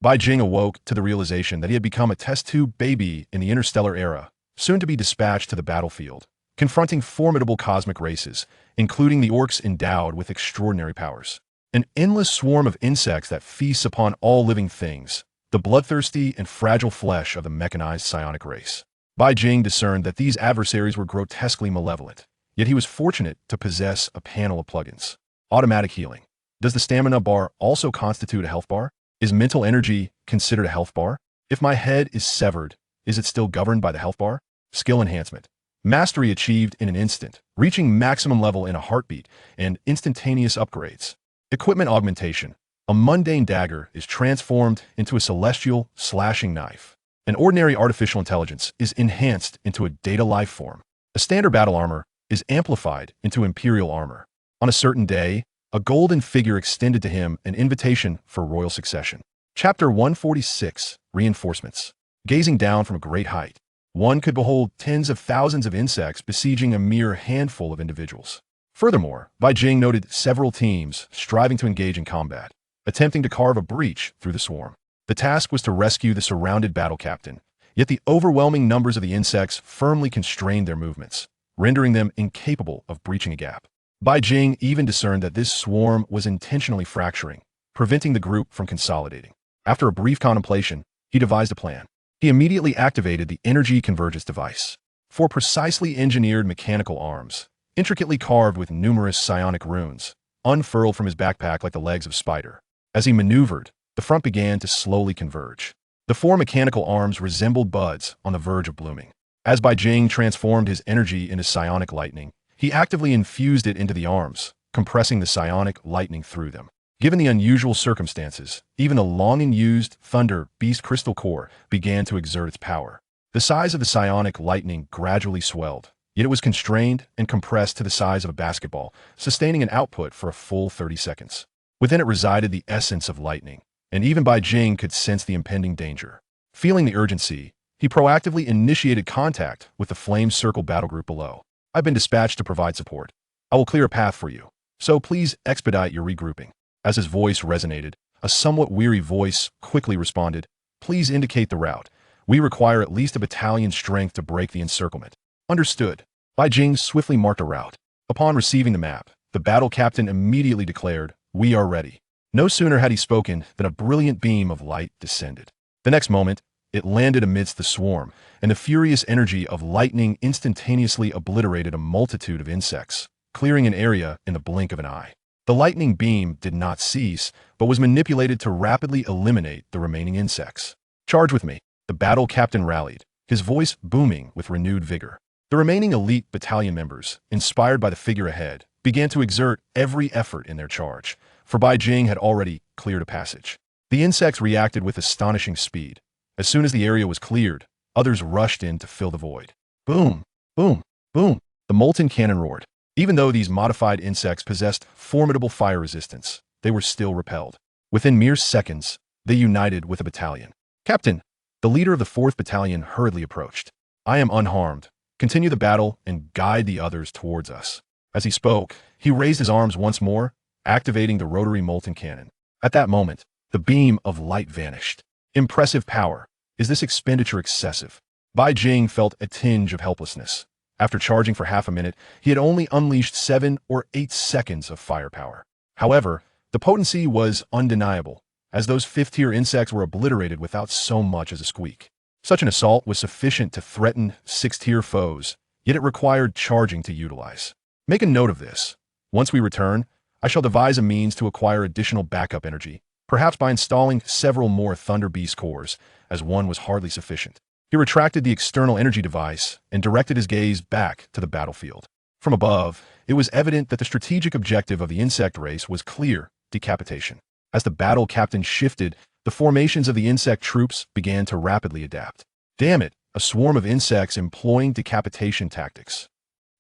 Bai Jing awoke to the realization that he had become a test tube baby in the interstellar era, soon to be dispatched to the battlefield, confronting formidable cosmic races, including the orcs endowed with extraordinary powers. An endless swarm of insects that feasts upon all living things, the bloodthirsty and fragile flesh of the mechanized psionic race. Bai Jing discerned that these adversaries were grotesquely malevolent, yet he was fortunate to possess a panel of plugins. Automatic healing. Does the stamina bar also constitute a health bar? Is mental energy considered a health bar? If my head is severed, is it still governed by the health bar? Skill enhancement. Mastery achieved in an instant, reaching maximum level in a heartbeat, and instantaneous upgrades. Equipment augmentation. A mundane dagger is transformed into a celestial slashing knife. An ordinary artificial intelligence is enhanced into a data life form. A standard battle armor is amplified into Imperial armor. On a certain day, a golden figure extended to him an invitation for royal succession. Chapter 146, Reinforcements. Gazing down from a great height, one could behold tens of thousands of insects besieging a mere handful of individuals. Furthermore, Bai Jing noted several teams striving to engage in combat, attempting to carve a breach through the swarm. The task was to rescue the surrounded battle captain, yet the overwhelming numbers of the insects firmly constrained their movements, rendering them incapable of breaching a gap. Bai Jing even discerned that this swarm was intentionally fracturing, preventing the group from consolidating. After a brief contemplation, he devised a plan. He immediately activated the energy convergence device. Four precisely engineered mechanical arms, intricately carved with numerous psionic runes, unfurled from his backpack like the legs of a spider. As he maneuvered, the front began to slowly converge. The four mechanical arms resembled buds on the verge of blooming. As Bai Jing transformed his energy into psionic lightning, he actively infused it into the arms, compressing the psionic lightning through them. Given the unusual circumstances, even the long-unused Thunder Beast crystal core began to exert its power. The size of the psionic lightning gradually swelled, yet it was constrained and compressed to the size of a basketball, sustaining an output for a full 30 seconds. Within it resided the essence of lightning, and even Bai Jing could sense the impending danger. Feeling the urgency, he proactively initiated contact with the Flame Circle battle group below. I've been dispatched to provide support. I will clear a path for you, so please expedite your regrouping. As his voice resonated, a somewhat weary voice quickly responded, please indicate the route. We require at least a battalion's strength to break the encirclement. Understood. Bai Jing swiftly marked a route. Upon receiving the map, the battle captain immediately declared, we are ready. No sooner had he spoken than a brilliant beam of light descended. The next moment, it landed amidst the swarm, and the furious energy of lightning instantaneously obliterated a multitude of insects, clearing an area in the blink of an eye. The lightning beam did not cease, but was manipulated to rapidly eliminate the remaining insects. Charge with me. The battle captain rallied, his voice booming with renewed vigor. The remaining elite battalion members, inspired by the figure ahead, began to exert every effort in their charge, for Bai Jing had already cleared a passage. The insects reacted with astonishing speed. As soon as the area was cleared, others rushed in to fill the void. Boom, boom, boom. The molten cannon roared. Even though these modified insects possessed formidable fire resistance, they were still repelled. Within mere seconds, they united with a battalion. Captain, the leader of the 4th Battalion hurriedly approached. I am unharmed. Continue the battle and guide the others towards us. As he spoke, he raised his arms once more, activating the rotary molten cannon. At that moment, the beam of light vanished. Impressive power. Is this expenditure excessive? Bai Jing felt a tinge of helplessness. After charging for half a minute, he had only unleashed 7 or 8 seconds of firepower. However, the potency was undeniable, as those 5th-tier insects were obliterated without so much as a squeak. Such an assault was sufficient to threaten 6th-tier foes, yet it required charging to utilize. Make a note of this. Once we return, I shall devise a means to acquire additional backup energy, perhaps by installing several more Thunder Beast cores, as one was hardly sufficient. He retracted the external energy device and directed his gaze back to the battlefield. From above, it was evident that the strategic objective of the insect race was clear: decapitation. As the battle captain shifted, the formations of the insect troops began to rapidly adapt. Damn it, a swarm of insects employing decapitation tactics.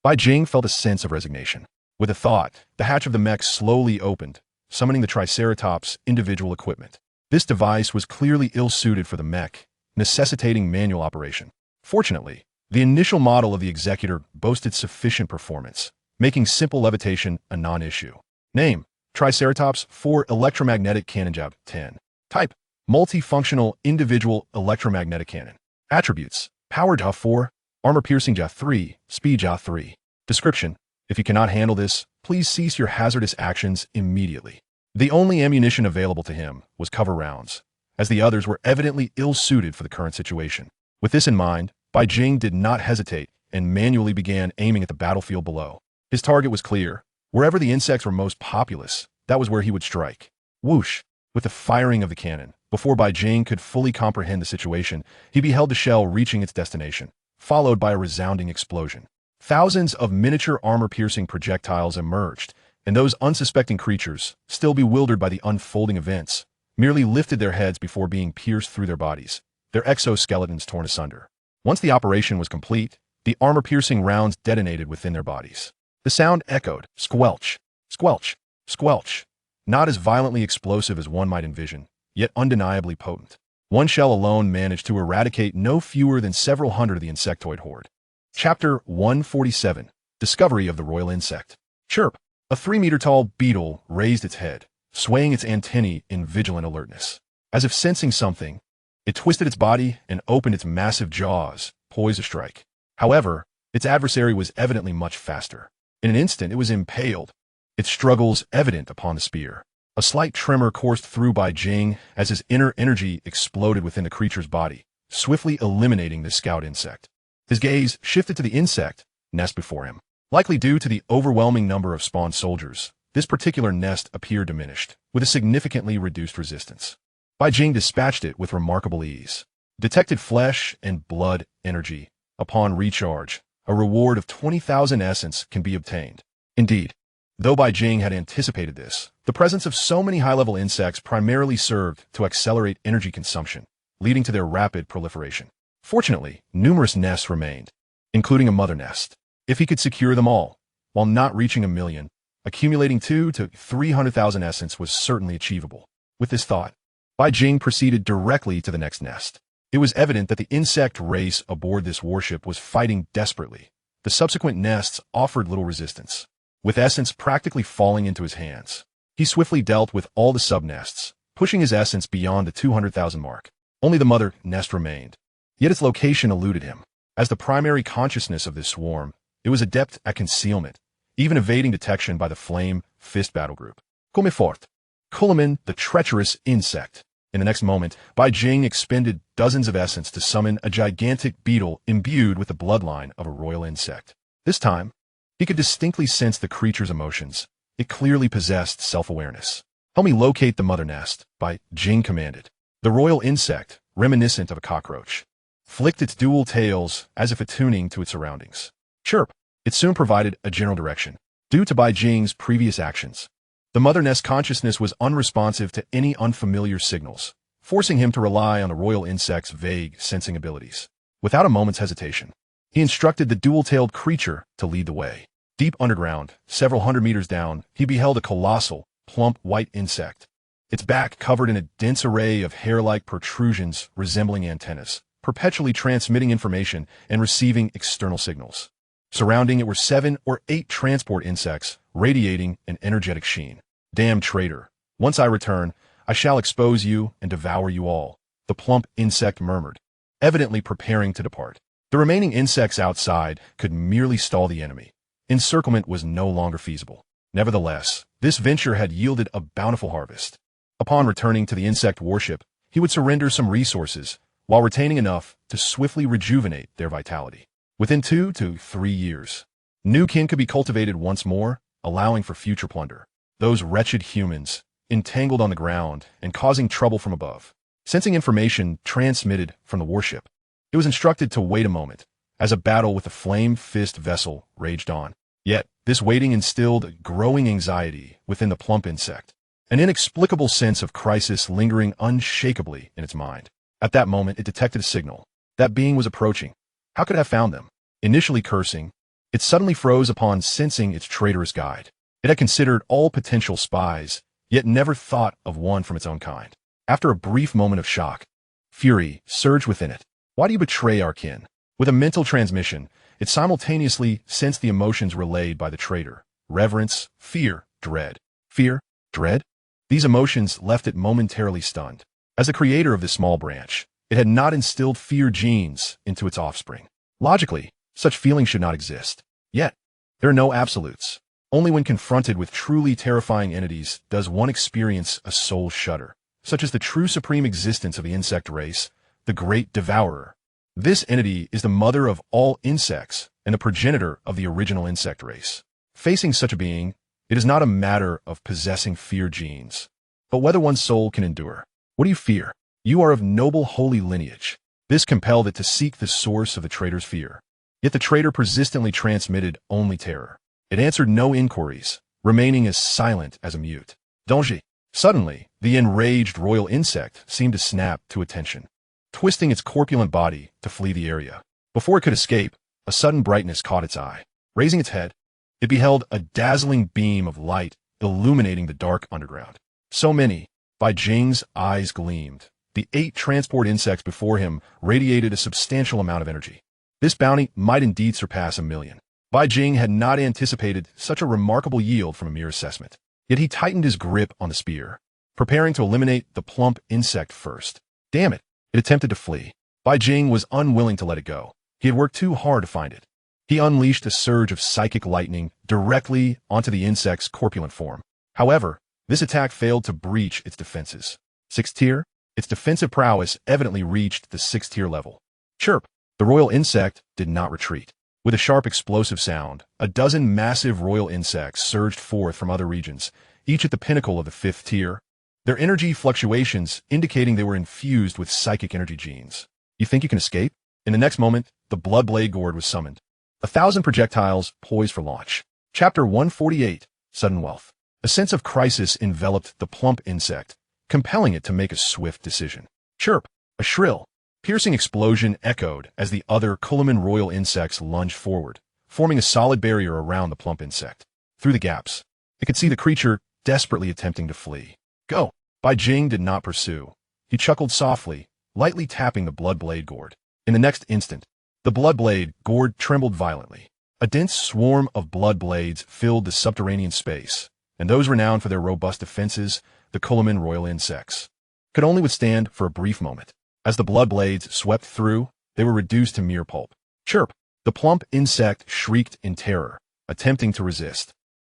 Bai Jing felt a sense of resignation. With a thought, the hatch of the mech slowly opened, summoning the Triceratops' individual equipment. This device was clearly ill-suited for the mech, necessitating manual operation. Fortunately, the initial model of the Executor boasted sufficient performance, making simple levitation a non-issue. Name: Triceratops 4 Electromagnetic Cannon Jab 10. Type: Multifunctional individual electromagnetic cannon. Attributes: Power Ja 4, Armor Piercing Ja 3, Speed Ja 3. Description: If you cannot handle this, please cease your hazardous actions immediately. The only ammunition available to him was cover rounds, as the others were evidently ill-suited for the current situation. With this in mind, Bai Jing did not hesitate and manually began aiming at the battlefield below. His target was clear. Wherever the insects were most populous, that was where he would strike. Whoosh! With the firing of the cannon, before Bai Jing could fully comprehend the situation, he beheld the shell reaching its destination, followed by a resounding explosion. Thousands of miniature armor-piercing projectiles emerged, and those unsuspecting creatures, still bewildered by the unfolding events, merely lifted their heads before being pierced through their bodies, their exoskeletons torn asunder. Once the operation was complete, the armor-piercing rounds detonated within their bodies. The sound echoed, squelch, squelch, squelch, not as violently explosive as one might envision, yet undeniably potent. One shell alone managed to eradicate no fewer than several hundred of the insectoid horde. Chapter 147. Discovery of the Royal Insect. Chirp! A 3-meter-tall beetle raised its head, swaying its antennae in vigilant alertness. As if sensing something, it twisted its body and opened its massive jaws, poised to strike. However, its adversary was evidently much faster. In an instant, it was impaled, its struggles evident upon the spear. A slight tremor coursed through Bai Jing as his inner energy exploded within the creature's body, swiftly eliminating the scout insect. His gaze shifted to the insect nest before him. Likely due to the overwhelming number of spawned soldiers, this particular nest appeared diminished, with a significantly reduced resistance. Bai Jing dispatched it with remarkable ease. Detected flesh and blood energy. Upon recharge, a reward of 20,000 essence can be obtained. Indeed, though Bai Jing had anticipated this, the presence of so many high-level insects primarily served to accelerate energy consumption, leading to their rapid proliferation. Fortunately, numerous nests remained, including a mother nest. If he could secure them all, while not reaching 1 million, accumulating 200,000 to 300,000 essence was certainly achievable. With this thought, Bai Jing proceeded directly to the next nest. It was evident that the insect race aboard this warship was fighting desperately. The subsequent nests offered little resistance. With essence practically falling into his hands, he swiftly dealt with all the sub-nests, pushing his essence beyond the 200,000 mark. Only the mother nest remained, yet its location eluded him. As the primary consciousness of this swarm, it was adept at concealment, even evading detection by the Flame Fist battle group. Come fort. Kulamin, the treacherous insect. In the next moment, Bai Jing expended dozens of essence to summon a gigantic beetle imbued with the bloodline of a royal insect. This time, he could distinctly sense the creature's emotions. It clearly possessed self-awareness. Help me locate the mother nest, Bai Jing commanded. The royal insect, reminiscent of a cockroach, flicked its dual tails as if attuning to its surroundings. Chirp! It soon provided a general direction. Due to Bai Jing's previous actions, the mother nest consciousness was unresponsive to any unfamiliar signals, forcing him to rely on the royal insect's vague sensing abilities. Without a moment's hesitation, he instructed the dual-tailed creature to lead the way. Deep underground, several hundred meters down, he beheld a colossal, plump white insect, its back covered in a dense array of hair-like protrusions resembling antennas, perpetually transmitting information and receiving external signals. Surrounding it were 7 or 8 transport insects, radiating an energetic sheen. Damn traitor. Once I return, I shall expose you and devour you all, the plump insect murmured, evidently preparing to depart. The remaining insects outside could merely stall the enemy. Encirclement was no longer feasible. Nevertheless, this venture had yielded a bountiful harvest. Upon returning to the insect warship, he would surrender some resources, while retaining enough to swiftly rejuvenate their vitality. Within 2 to 3 years, new kin could be cultivated once more, allowing for future plunder. Those wretched humans, entangled on the ground and causing trouble from above. Sensing information transmitted from the warship, it was instructed to wait a moment, as a battle with the Flame Fist vessel raged on. Yet, this waiting instilled growing anxiety within the plump insect, an inexplicable sense of crisis lingering unshakably in its mind. At that moment, it detected a signal. That being was approaching. How could it have found them? Initially cursing, it suddenly froze upon sensing its traitorous guide. It had considered all potential spies, yet never thought of one from its own kind. After a brief moment of shock, fury surged within it. Why do you betray our kin? With a mental transmission, it simultaneously sensed the emotions relayed by the traitor. Reverence, fear, dread. Fear, dread? These emotions left it momentarily stunned. As the creator of this small branch, it had not instilled fear genes into its offspring. Logically, such feelings should not exist. Yet, there are no absolutes. Only when confronted with truly terrifying entities does one experience a soul shudder, such as the true supreme existence of the insect race, the Great Devourer. This entity is the mother of all insects and the progenitor of the original insect race. Facing such a being, it is not a matter of possessing fear genes, but whether one's soul can endure. What do you fear? You are of noble holy lineage. This compelled it to seek the source of the traitor's fear. Yet the traitor persistently transmitted only terror. It answered no inquiries, remaining as silent as a mute. Danger. Suddenly, the enraged royal insect seemed to snap to attention, twisting its corpulent body to flee the area. Before it could escape, a sudden brightness caught its eye. Raising its head, it beheld a dazzling beam of light illuminating the dark underground. So many, Bai Jing's eyes gleamed. The 8 transport insects before him radiated a substantial amount of energy. This bounty might indeed surpass 1,000,000. Bai Jing had not anticipated such a remarkable yield from a mere assessment. Yet he tightened his grip on the spear, preparing to eliminate the plump insect first. Damn it! It attempted to flee. Bai Jing was unwilling to let it go. He had worked too hard to find it. He unleashed a surge of psychic lightning directly onto the insect's corpulent form. However, this attack failed to breach its defenses. 6th tier? Its defensive prowess evidently reached the 6th tier level. Chirp! The royal insect did not retreat. With a sharp explosive sound, a dozen massive royal insects surged forth from other regions, each at the pinnacle of the 5th tier, their energy fluctuations indicating they were infused with psychic energy genes. You think you can escape? In the next moment, the Bloodblade Gourd was summoned. 1,000 projectiles poised for launch. Chapter 148, Sudden Wealth. A sense of crisis enveloped the plump insect, compelling it to make a swift decision. Chirp! A shrill, piercing explosion echoed as the other Kulaman royal insects lunged forward, forming a solid barrier around the plump insect. Through the gaps, it could see the creature desperately attempting to flee. Go! Bai Jing did not pursue. He chuckled softly, lightly tapping the Bloodblade Gourd. In the next instant, the Bloodblade Gourd trembled violently. A dense swarm of blood blades filled the subterranean space, and those renowned for their robust defenses, the Kulaman royal insects, could only withstand for a brief moment. As the blood blades swept through, they were reduced to mere pulp. Chirp! The plump insect shrieked in terror, attempting to resist.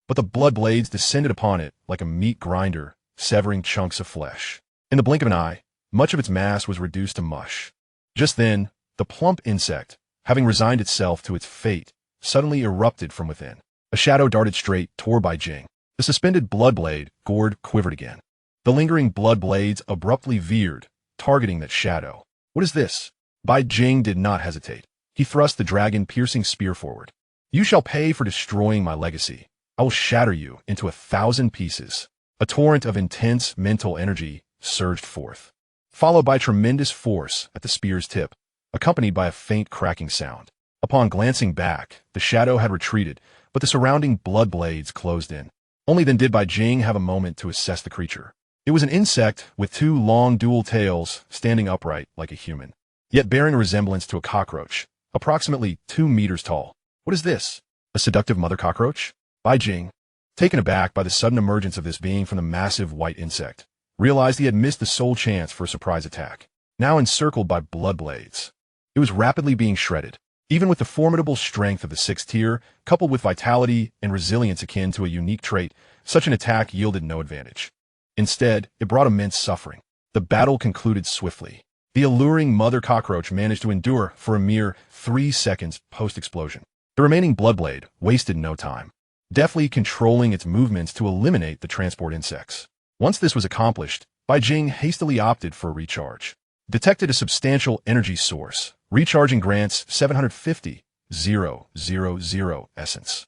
But the blood blades descended upon it like a meat grinder, severing chunks of flesh. In the blink of an eye, much of its mass was reduced to mush. Just then, the plump insect, having resigned itself to its fate, suddenly erupted from within. A shadow darted straight toward Bai Jing. The suspended Bloodblade Gourd quivered again. The lingering blood blades abruptly veered, targeting that shadow. What is this? Bai Jing did not hesitate. He thrust the dragon-piercing spear forward. You shall pay for destroying my legacy. I will shatter you into 1,000 pieces. A torrent of intense mental energy surged forth, followed by tremendous force at the spear's tip, accompanied by a faint cracking sound. Upon glancing back, the shadow had retreated, but the surrounding blood blades closed in. Only then did Bai Jing have a moment to assess the creature. It was an insect with 2 long dual tails standing upright like a human, yet bearing a resemblance to a cockroach, approximately 2 meters tall. What is this? A seductive mother cockroach? Bai Jing, taken aback by the sudden emergence of this being from the massive white insect, realized he had missed the sole chance for a surprise attack. Now encircled by blood blades, it was rapidly being shredded. Even with the formidable strength of the 6th tier, coupled with vitality and resilience akin to a unique trait, such an attack yielded no advantage. Instead, it brought immense suffering. The battle concluded swiftly. The alluring mother cockroach managed to endure for a mere 3 seconds post-explosion. The remaining Bloodblade wasted no time, deftly controlling its movements to eliminate the transport insects. Once this was accomplished, Bai Jing hastily opted for a recharge. Detected a substantial energy source. Recharging grants 750,000 essence.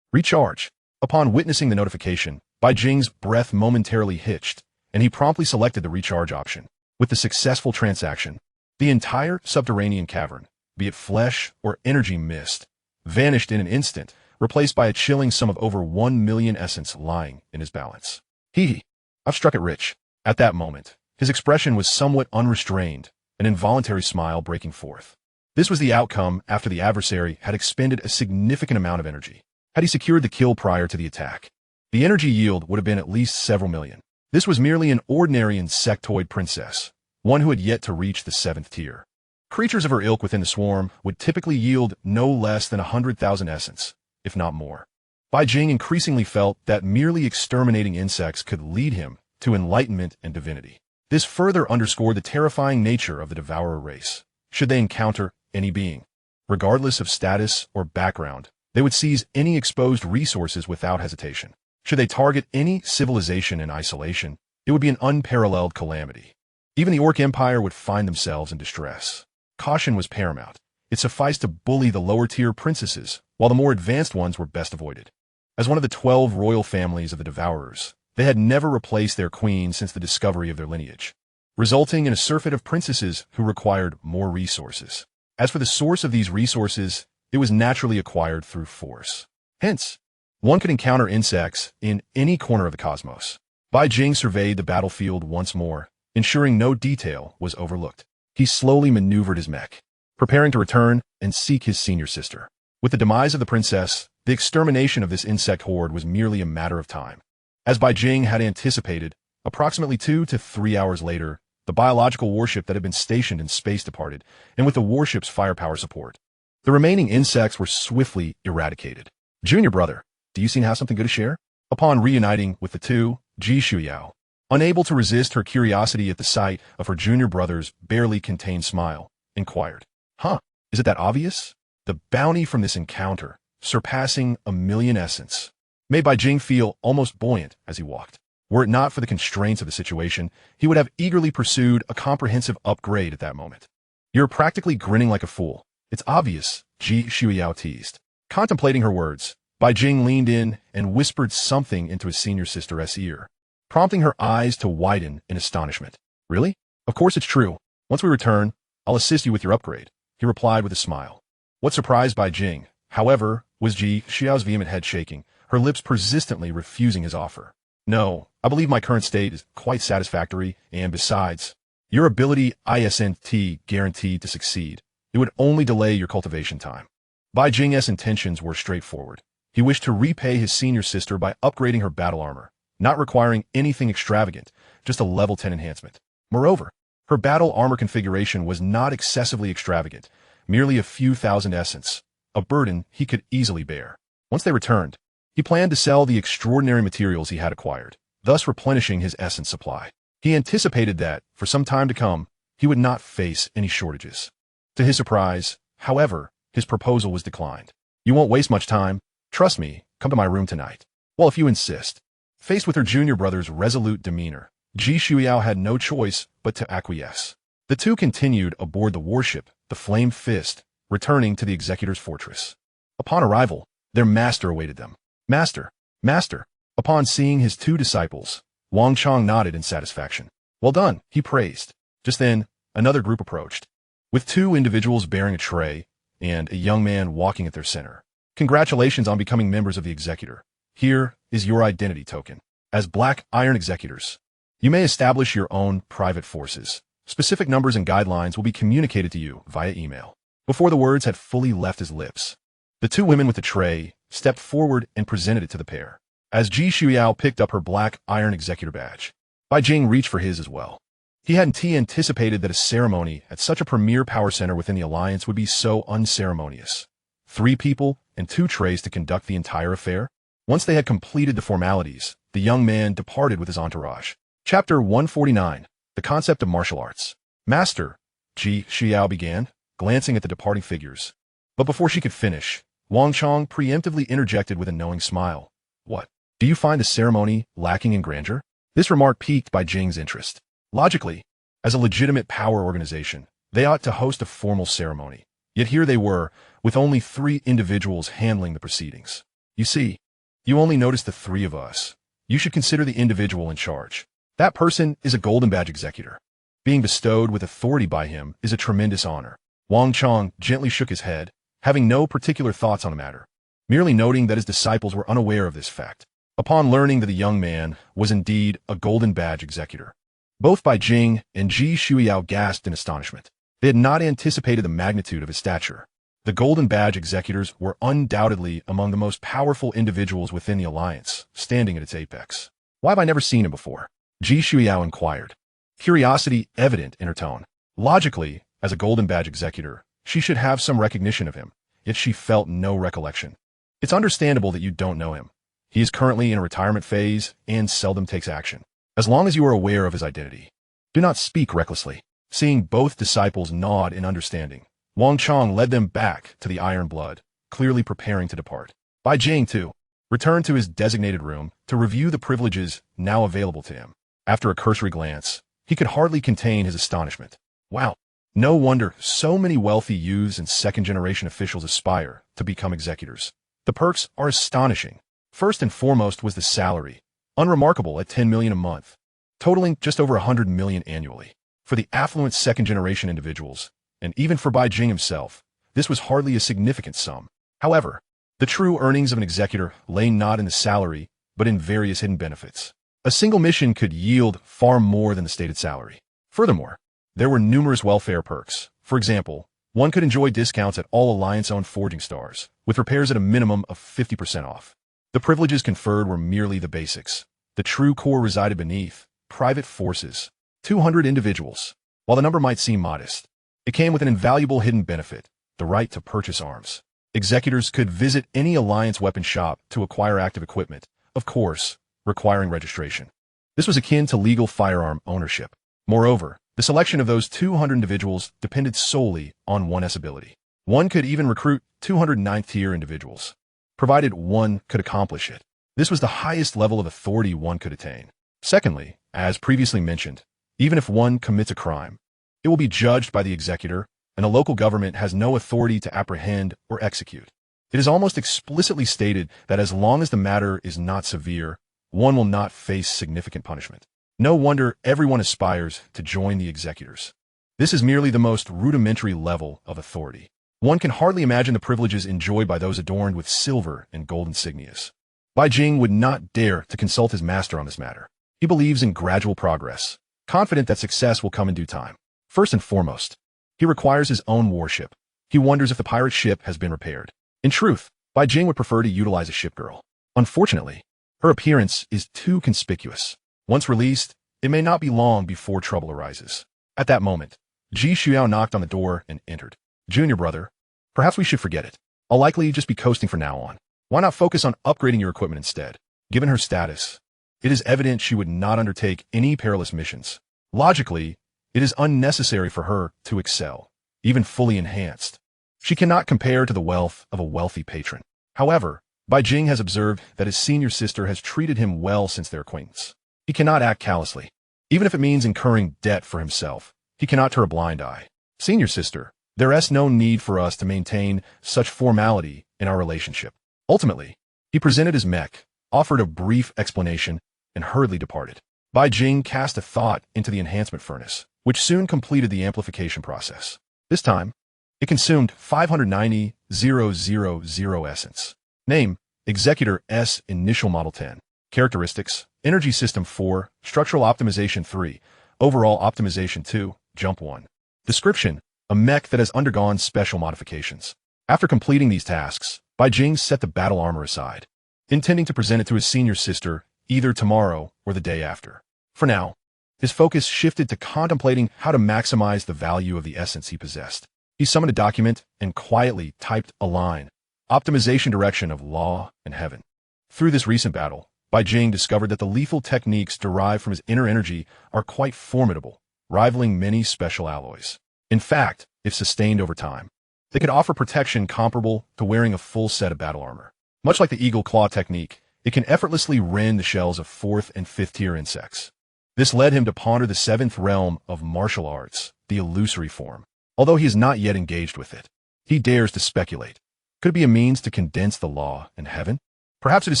Recharge. Upon witnessing the notification, Bai Jing's breath momentarily hitched, and he promptly selected the recharge option. With the successful transaction, the entire subterranean cavern, be it flesh or energy mist, vanished in an instant, replaced by a chilling sum of over 1,000,000 essence lying in his balance. Hee, I've struck it rich. At that moment, his expression was somewhat unrestrained, an involuntary smile breaking forth. This was the outcome after the adversary had expended a significant amount of energy. Had he secured the kill prior to the attack, the energy yield would have been at least several million. This was merely an ordinary insectoid princess, one who had yet to reach the 7th tier. Creatures of her ilk within the swarm would typically yield no less than 100,000 essence, if not more. Bai Jing increasingly felt that merely exterminating insects could lead him to enlightenment and divinity. This further underscored the terrifying nature of the devourer race. Should they encounter any being, regardless of status or background, they would seize any exposed resources without hesitation. Should they target any civilization in isolation, it would be an unparalleled calamity. Even the Orc Empire would find themselves in distress. Caution was paramount. It sufficed to bully the lower-tier princesses, while the more advanced ones were best avoided. As one of the 12 royal families of the Devourers, they had never replaced their queen since the discovery of their lineage, resulting in a surfeit of princesses who required more resources. As for the source of these resources, it was naturally acquired through force. Hence, one could encounter insects in any corner of the cosmos. Bai Jing surveyed the battlefield once more, ensuring no detail was overlooked. He slowly maneuvered his mech, preparing to return and seek his senior sister. With the demise of the princess, the extermination of this insect horde was merely a matter of time. As Bai Jing had anticipated, approximately 2 to 3 hours later, the biological warship that had been stationed in space departed, and with the warship's firepower support, the remaining insects were swiftly eradicated. Junior brother, do you seem to have something good to share? Upon reuniting with the two, Ji Shuyao, unable to resist her curiosity at the sight of her junior brother's barely contained smile, inquired, "Huh, is it that obvious?" The bounty from this encounter, surpassing 1,000,000 essence, made Bai Jing feel almost buoyant as he walked. Were it not for the constraints of the situation, he would have eagerly pursued a comprehensive upgrade at that moment. "You're practically grinning like a fool. It's obvious," Ji Shuyao teased. Contemplating her words, Bai Jing leaned in and whispered something into his senior sister's ear, prompting her eyes to widen in astonishment. "Really? Of course it's true. Once we return, I'll assist you with your upgrade," he replied with a smile. What surprised Bai Jing, however, was Ji Xiao's vehement head shaking, her lips persistently refusing his offer. "No, I believe my current state is quite satisfactory, and besides, your ability isn't guaranteed to succeed. It would only delay your cultivation time." Bai Jing's intentions were straightforward. He wished to repay his senior sister by upgrading her battle armor, not requiring anything extravagant, just a level 10 enhancement. Moreover, her battle armor configuration was not excessively extravagant, merely a few thousand essence, a burden he could easily bear. Once they returned, he planned to sell the extraordinary materials he had acquired, thus replenishing his essence supply. He anticipated that, for some time to come, he would not face any shortages. To his surprise, however, his proposal was declined. "You won't waste much time. Trust me, come to my room tonight." "Well, if you insist." Faced with her junior brother's resolute demeanor, Ji Shuyao had no choice but to acquiesce. The two continued aboard the warship, the Flame Fist, returning to the Executor's fortress. Upon arrival, their master awaited them. "Master, master." Upon seeing his two disciples, Wang Chong nodded in satisfaction. "Well done," he praised. Just then, another group approached, with two individuals bearing a tray and a young man walking at their center. "Congratulations on becoming members of the Executor. Here is your identity token. As Black Iron Executors, you may establish your own private forces. Specific numbers and guidelines will be communicated to you via email." Before the words had fully left his lips, the two women with the tray stepped forward and presented it to the pair. As Ji Shuyao picked up her Black Iron Executor badge, Bai Jing reached for his as well. He hadn't anticipated that a ceremony at such a premier power center within the Alliance would be so unceremonious. 3 people and 2 trays to conduct the entire affair? Once they had completed the formalities, the young man departed with his entourage. Chapter 149, The Concept of Martial Arts. "Master," Ji Xiao began, glancing at the departing figures. But before she could finish, Wang Chong preemptively interjected with a knowing smile. "What? Do you find the ceremony lacking in grandeur?" This remark piqued Bai Jing's interest. Logically, as a legitimate power organization, they ought to host a formal ceremony. Yet here they were, with only 3 individuals handling the proceedings. "You see, you only noticed the 3 of us. You should consider the individual in charge. That person is a Golden Badge Executor. Being bestowed with authority by him is a tremendous honor." Wang Chong gently shook his head, having no particular thoughts on the matter, merely noting that his disciples were unaware of this fact. Upon learning that the young man was indeed a Golden Badge Executor, both Bai Jing and Ji Shuyao gasped in astonishment. They had not anticipated the magnitude of his stature. The Golden Badge Executors were undoubtedly among the most powerful individuals within the Alliance, standing at its apex. "Why have I never seen him before?" Ji Shuyao inquired. curiosity evident in her tone. Logically, as a Golden Badge executor, she should have some recognition of him, yet she felt no recollection. It's understandable that you don't know him. He is currently in a retirement phase and seldom takes action. As long as you are aware of his identity, do not speak recklessly. Seeing both disciples nod in understanding, Wang Chong led them back to the Iron Blood, clearly preparing to depart. Bai Jing, too, returned to his designated room to review the privileges now available to him. After a cursory glance, he could hardly contain his astonishment. Wow, no wonder so many wealthy youths and second-generation officials aspire to become executors. The perks are astonishing. First and foremost was the salary, unremarkable at 10 million a month, totaling just over 100 million annually. For the affluent second-generation individuals, and even for Bai Jing himself, this was hardly a significant sum. However, the true earnings of an executor lay not in the salary, but in various hidden benefits. A single mission could yield far more than the stated salary. Furthermore, there were numerous welfare perks. For example, one could enjoy discounts at all Alliance-owned forging stars, with repairs at a minimum of 50% off. The privileges conferred were merely the basics. The true core resided beneath private forces, 200 individuals. While the number might seem modest, it came with an invaluable hidden benefit, the right to purchase arms. Executors could visit any Alliance weapon shop to acquire active equipment, of course, requiring registration. This was akin to legal firearm ownership. Moreover, the selection of those 200 individuals depended solely on one's ability. One could even recruit 200 ninth-tier individuals, provided one could accomplish it. This was the highest level of authority one could attain. Secondly, as previously mentioned, even if one commits a crime, it will be judged by the executor, and the local government has no authority to apprehend or execute. It is almost explicitly stated that as long as the matter is not severe, one will not face significant punishment. No wonder everyone aspires to join the executors. This is merely the most rudimentary level of authority. One can hardly imagine the privileges enjoyed by those adorned with silver and gold insignias. Bai Jing would not dare to consult his master on this matter. He believes in gradual progress, confident that success will come in due time. First and foremost, he requires his own warship. He wonders if the pirate ship has been repaired. In truth, Bai Jing would prefer to utilize a ship girl. Unfortunately, her appearance is too conspicuous. Once released, it may not be long before trouble arises. At that moment, Ji Xiao knocked on the door and entered. Junior brother, perhaps we should forget it. I'll likely just be coasting from now on. Why not focus on upgrading your equipment instead? Given her status, it is evident she would not undertake any perilous missions. Logically, it is unnecessary for her to excel, even fully enhanced. She cannot compare to the wealth of a wealthy patron. However, Bai Jing has observed that his senior sister has treated him well since their acquaintance. He cannot act callously. Even if it means incurring debt for himself, he cannot turn a blind eye. Senior sister, there is no need for us to maintain such formality in our relationship. Ultimately, he presented his mech, offered a brief explanation, and hurriedly departed. Bai Jing cast a thought into the enhancement furnace, which soon completed the amplification process. This time, it consumed 590,000 essence. Name, Executor S. Initial Model 10. Characteristics, Energy System 4, Structural Optimization 3, Overall Optimization 2, Jump 1. Description, a mech that has undergone special modifications. After completing these tasks, Bai Jing set the battle armor aside, intending to present it to his senior sister either tomorrow or the day after. For now, his focus shifted to contemplating how to maximize the value of the essence he possessed. He summoned a document and quietly typed a line, Optimization Direction of Law and Heaven. Through this recent battle, Bai Jing discovered that the lethal techniques derived from his inner energy are quite formidable, rivaling many special alloys. In fact, if sustained over time, they could offer protection comparable to wearing a full set of battle armor. Much like the eagle claw technique, it can effortlessly rend the shells of 4th and 5th tier insects. This led him to ponder the 7th realm of martial arts, the illusory form. Although he is not yet engaged with it, he dares to speculate. Could it be a means to condense the law and heaven? Perhaps it is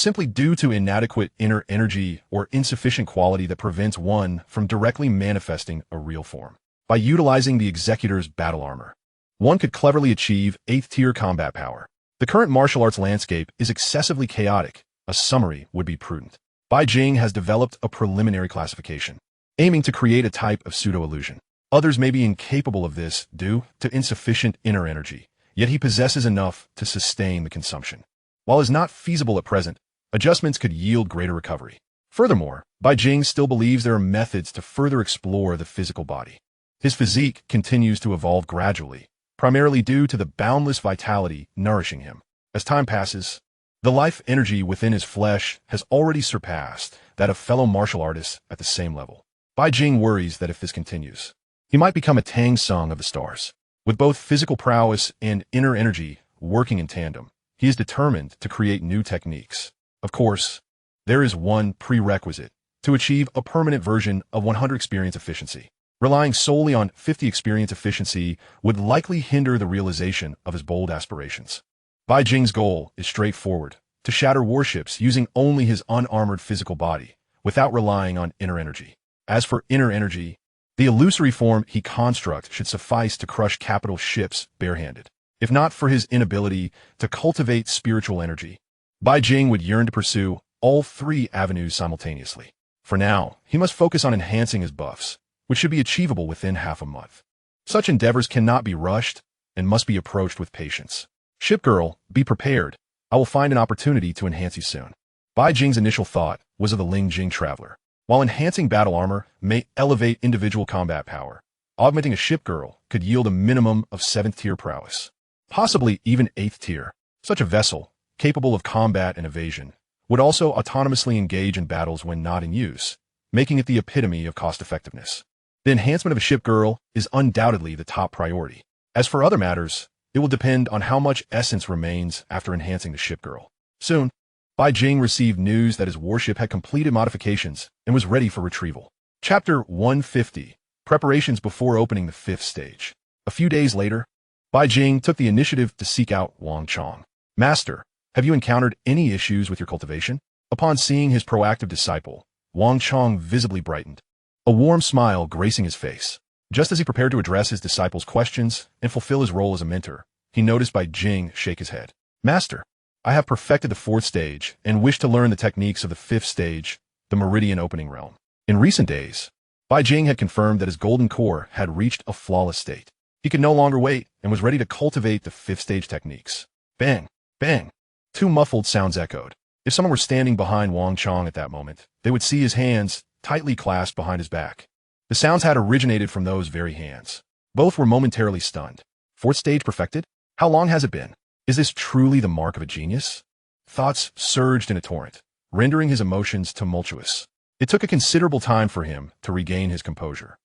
simply due to inadequate inner energy or insufficient quality that prevents one from directly manifesting a real form. By utilizing the executor's battle armor, one could cleverly achieve 8th tier combat power. The current martial arts landscape is excessively chaotic. A summary would be prudent. Bai Jing has developed a preliminary classification, aiming to create a type of pseudo-illusion. Others may be incapable of this due to insufficient inner energy, yet he possesses enough to sustain the consumption. While it is not feasible at present, adjustments could yield greater recovery. Furthermore, Bai Jing still believes there are methods to further explore the physical body. His physique continues to evolve gradually, primarily due to the boundless vitality nourishing him. As time passes, the life energy within his flesh has already surpassed that of fellow martial artists at the same level. Bai Jing worries that if this continues, he might become a Tang Sung of the stars. With both physical prowess and inner energy working in tandem, he is determined to create new techniques. Of course, there is one prerequisite to achieve a permanent version of 100 experience efficiency. Relying solely on 50 experience efficiency would likely hinder the realization of his bold aspirations. Bai Jing's goal is straightforward: to shatter warships using only his unarmored physical body, without relying on inner energy. As for inner energy, the illusory form he constructs should suffice to crush capital ships barehanded. If not for his inability to cultivate spiritual energy, Bai Jing would yearn to pursue all three avenues simultaneously. For now, he must focus on enhancing his buffs, which should be achievable within half a month. Such endeavors cannot be rushed and must be approached with patience. Ship girl, be prepared. I will find an opportunity to enhance you soon. Bai Jing's initial thought was of the Ling Jing traveler. While enhancing battle armor may elevate individual combat power, augmenting a ship girl could yield a minimum of 7th tier prowess, possibly even 8th tier. Such a vessel, capable of combat and evasion, would also autonomously engage in battles when not in use, making it the epitome of cost-effectiveness. The enhancement of a ship girl is undoubtedly the top priority. As for other matters, it will depend on how much essence remains after enhancing the ship girl. Soon, Bai Jing received news that his warship had completed modifications and was ready for retrieval. Chapter 150, Preparations before opening the 5th stage. A few days later, Bai Jing took the initiative to seek out Wang Chong. Master, have you encountered any issues with your cultivation? Upon seeing his proactive disciple, Wang Chong visibly brightened, a warm smile gracing his face. Just as he prepared to address his disciple's questions and fulfill his role as a mentor, he noticed Bai Jing shake his head. Master, I have perfected the 4th stage and wish to learn the techniques of the 5th stage, the meridian opening realm. In recent days, Bai Jing had confirmed that his golden core had reached a flawless state. He could no longer wait and was ready to cultivate the 5th stage techniques. Bang! Bang! 2 muffled sounds echoed. If someone were standing behind Wang Chong at that moment, they would see his hands tightly clasped behind his back. The sounds had originated from those very hands. Both were momentarily stunned. 4th stage perfected? How long has it been? Is this truly the mark of a genius? Thoughts surged in a torrent, rendering his emotions tumultuous. It took a considerable time for him to regain his composure.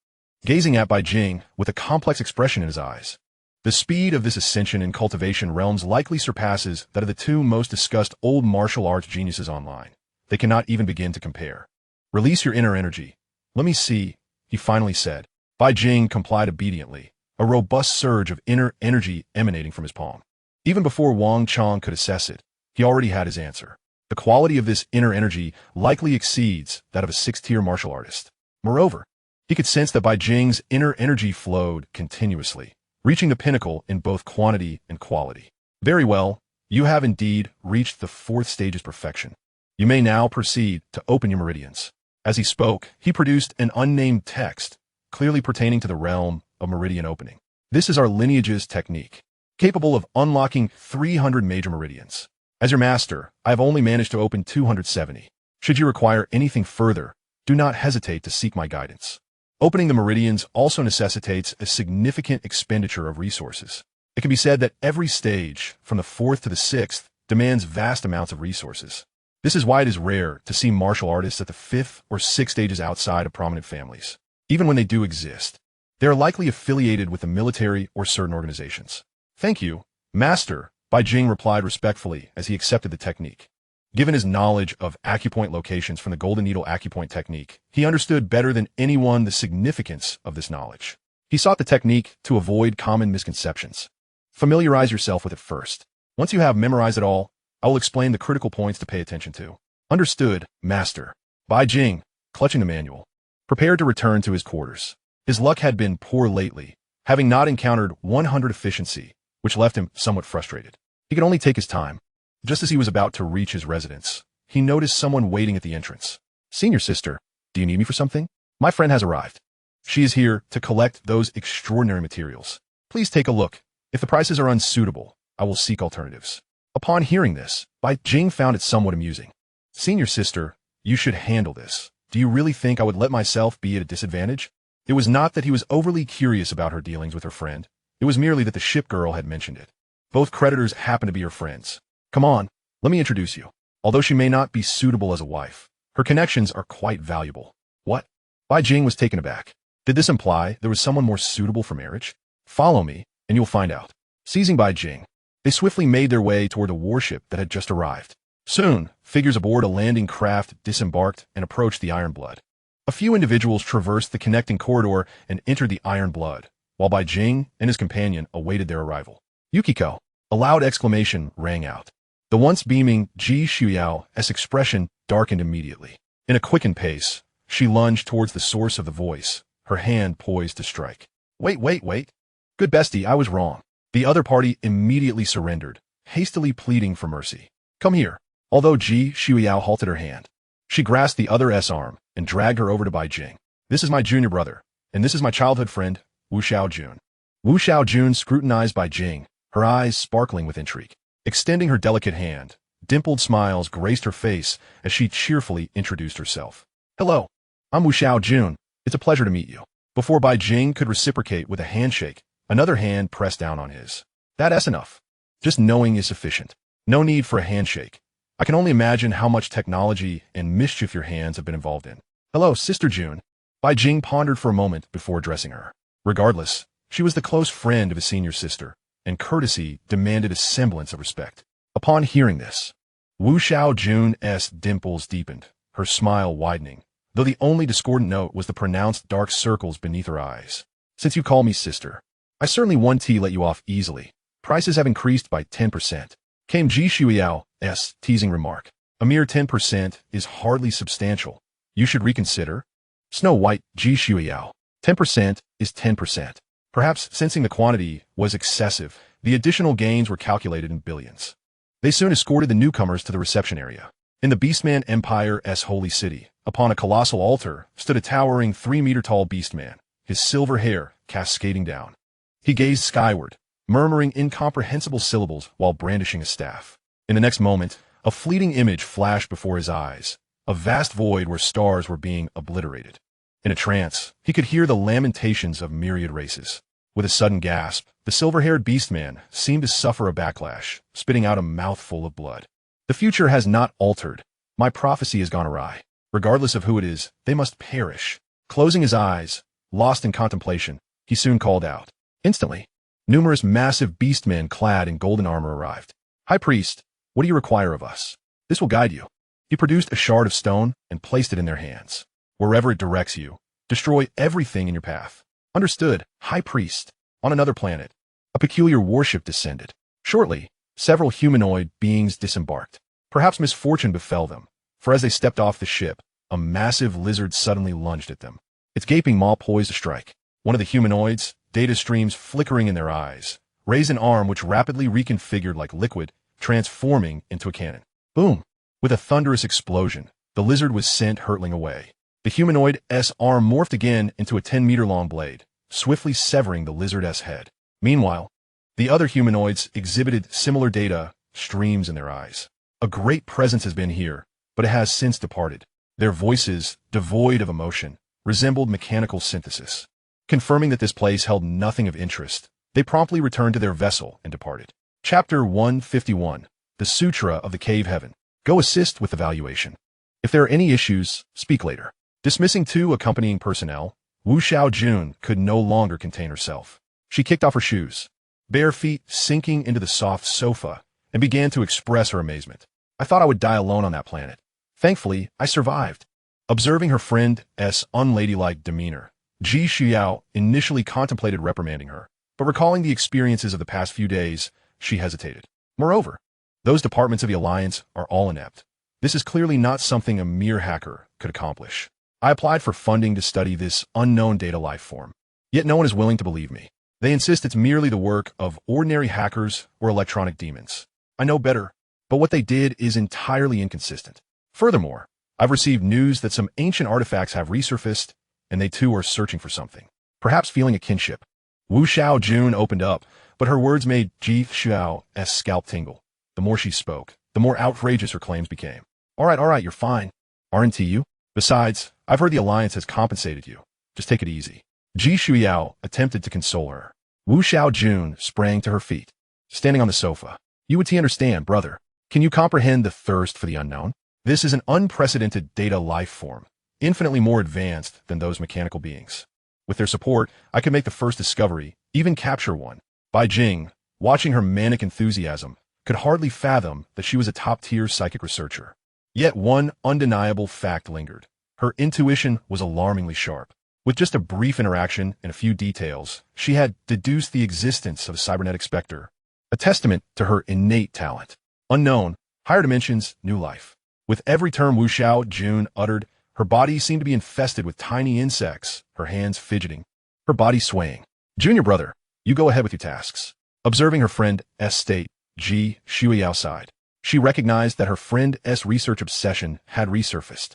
Gazing at Bai Jing with a complex expression in his eyes, the speed of this ascension in cultivation realms likely surpasses that of the 2 most discussed old martial arts geniuses online. They cannot even begin to compare. Release your inner energy. Let me see, he finally said. Bai Jing complied obediently, a robust surge of inner energy emanating from his palm. Even before Wang Chong could assess it, he already had his answer. The quality of this inner energy likely exceeds that of a 6th-tier martial artist. Moreover, he could sense that Bai Jing's inner energy flowed continuously, reaching the pinnacle in both quantity and quality. Very well, you have indeed reached the 4th stage's perfection. You may now proceed to open your meridians. As he spoke, he produced an unnamed text, clearly pertaining to the realm of meridian opening. This is our lineage's technique, capable of unlocking 300 major meridians. As your master, I have only managed to open 270. Should you require anything further, do not hesitate to seek my guidance. Opening the meridians also necessitates a significant expenditure of resources. It can be said that every stage, from the 4th to the 6th, demands vast amounts of resources. This is why it is rare to see martial artists at the 5th or 6th stages outside of prominent families. Even when they do exist, they are likely affiliated with the military or certain organizations. Thank you, Master, Bai Jing replied respectfully as he accepted the technique. Given his knowledge of acupoint locations from the Golden Needle acupoint technique, he understood better than anyone the significance of this knowledge. He sought the technique to avoid common misconceptions. Familiarize yourself with it first. Once you have memorized it all, I will explain the critical points to pay attention to. Understood, Master. Bai Jing, clutching the manual, prepared to return to his quarters. His luck had been poor lately, having not encountered 100 efficiency, which left him somewhat frustrated. He could only take his time. Just as he was about to reach his residence, he noticed someone waiting at the entrance. Senior sister, do you need me for something? My friend has arrived. She is here to collect those extraordinary materials. Please take a look. If the prices are unsuitable, I will seek alternatives. Upon hearing this, Bai Jing found it somewhat amusing. Senior sister, You should handle this. Do you really think I would let myself be at a disadvantage? It was not that he was overly curious about her dealings with her friend. It was merely that the ship girl had mentioned it. Both creditors happen to be her friends. Come on, let me introduce you. Although she may not be suitable as a wife, her connections are quite valuable. What? Bai Jing was taken aback. Did this imply there was someone more suitable for marriage? Follow me, and you'll find out. Seizing Bai Jing, they swiftly made their way toward a warship that had just arrived. Soon, figures aboard a landing craft disembarked and approached the Iron Blood. A few individuals traversed the connecting corridor and entered the Iron Blood, while Bai Jing and his companion awaited their arrival. Yukiko! A loud exclamation rang out. The once beaming Ji Shuyao's expression darkened immediately. In a quickened pace, she lunged towards the source of the voice, her hand poised to strike. Wait. Good bestie, I was wrong. The other party immediately surrendered, hastily pleading for mercy. Come here. Although Ji Shuyao halted her hand, she grasped the other's arm and dragged her over to Bai Jing. This is my junior brother, and this is my childhood friend, Wu Xiaojun. Wu Xiaojun scrutinized Bai Jing, her eyes sparkling with intrigue. Extending her delicate hand, dimpled smiles graced her face as she cheerfully introduced herself. Hello, I'm Wu Xiaojun. It's a pleasure to meet you. Before Bai Jing could reciprocate with a handshake, another hand pressed down on his. That's enough. Just knowing is sufficient. No need for a handshake. I can only imagine how much technology and mischief your hands have been involved in. Hello, Sister June. Bai Jing pondered for a moment before addressing her. Regardless, she was the close friend of his senior sister, and courtesy demanded a semblance of respect. Upon hearing this, Wu Xiaojun's dimples deepened, her smile widening, though the only discordant note was the pronounced dark circles beneath her eyes. Since you call me sister, I certainly won't let you off easily. Prices have increased by 10%. Came Ji Shuyao's teasing remark. A mere 10% is hardly substantial. You should reconsider. Snow White, Ji Shuyao. 10% is 10%. Perhaps sensing the quantity was excessive, the additional gains were calculated in billions. They soon escorted the newcomers to the reception area. In the Beastman Empire's holy city, upon a colossal altar, stood a towering 3-meter-tall beastman, his silver hair cascading down. He gazed skyward, murmuring incomprehensible syllables while brandishing a staff. In the next moment, a fleeting image flashed before his eyes, a vast void where stars were being obliterated. In a trance, he could hear the lamentations of myriad races. With a sudden gasp, the silver-haired beastman seemed to suffer a backlash, spitting out a mouthful of blood. The future has not altered. My prophecy has gone awry. Regardless of who it is, they must perish. Closing his eyes, lost in contemplation, he soon called out. Instantly, numerous massive beastmen clad in golden armor arrived. High Priest, what do you require of us? This will guide you. He produced a shard of stone and placed it in their hands. Wherever it directs you, destroy everything in your path. Understood, High Priest. On another planet, a peculiar warship descended. Shortly, several humanoid beings disembarked. Perhaps misfortune befell them, for as they stepped off the ship, a massive lizard suddenly lunged at them. Its gaping maw poised to strike. One of the humanoids, data streams flickering in their eyes, raised an arm which rapidly reconfigured like liquid, transforming into a cannon. Boom! With a thunderous explosion, the lizard was sent hurtling away. The humanoid's arm morphed again into a 10-meter-long blade, swiftly severing the lizard's head. Meanwhile, the other humanoids exhibited similar data streams in their eyes. A great presence has been here, but it has since departed. Their voices, devoid of emotion, resembled mechanical synthesis. Confirming that this place held nothing of interest, they promptly returned to their vessel and departed. Chapter 151, The Sutra of the Cave Heaven. Go assist with evaluation. If there are any issues, speak later. Dismissing 2 accompanying personnel, Wu Xiaojun could no longer contain herself. She kicked off her shoes, bare feet sinking into the soft sofa, and began to express her amazement. I thought I would die alone on that planet. Thankfully, I survived. Observing her friend's unladylike demeanor, Ji Xiao initially contemplated reprimanding her, but recalling the experiences of the past few days, she hesitated. Moreover, those departments of the Alliance are all inept. This is clearly not something a mere hacker could accomplish. I applied for funding to study this unknown data life form, yet no one is willing to believe me. They insist it's merely the work of ordinary hackers or electronic demons. I know better, but what they did is entirely inconsistent. Furthermore, I've received news that some ancient artifacts have resurfaced, and they too are searching for something, perhaps feeling a kinship. Wu Xiaojun opened up, but her words made Ji Xiao's scalp tingle. The more she spoke, the more outrageous her claims became. All right, you're fine. aren't you? Besides, I've heard the Alliance has compensated you. Just take it easy. Ji Shuiyao attempted to console her. Wu Xiaojun sprang to her feet, standing on the sofa. You would understand, brother. Can you comprehend the thirst for the unknown? This is an unprecedented data life form, infinitely more advanced than those mechanical beings. With their support, I could make the first discovery, even capture one. Bai Jing, watching her manic enthusiasm, could hardly fathom that she was a top-tier psychic researcher. Yet one undeniable fact lingered. Her intuition was alarmingly sharp. With just a brief interaction and a few details, she had deduced the existence of a cybernetic specter, a testament to her innate talent. Unknown, higher dimensions, new life. With every term Wu Xiaojun uttered, her body seemed to be infested with tiny insects, her hands fidgeting, her body swaying. Junior brother, you go ahead with your tasks. Observing her friend S state, Ji Shuiyao sighed. She recognized that her friend S research obsession had resurfaced.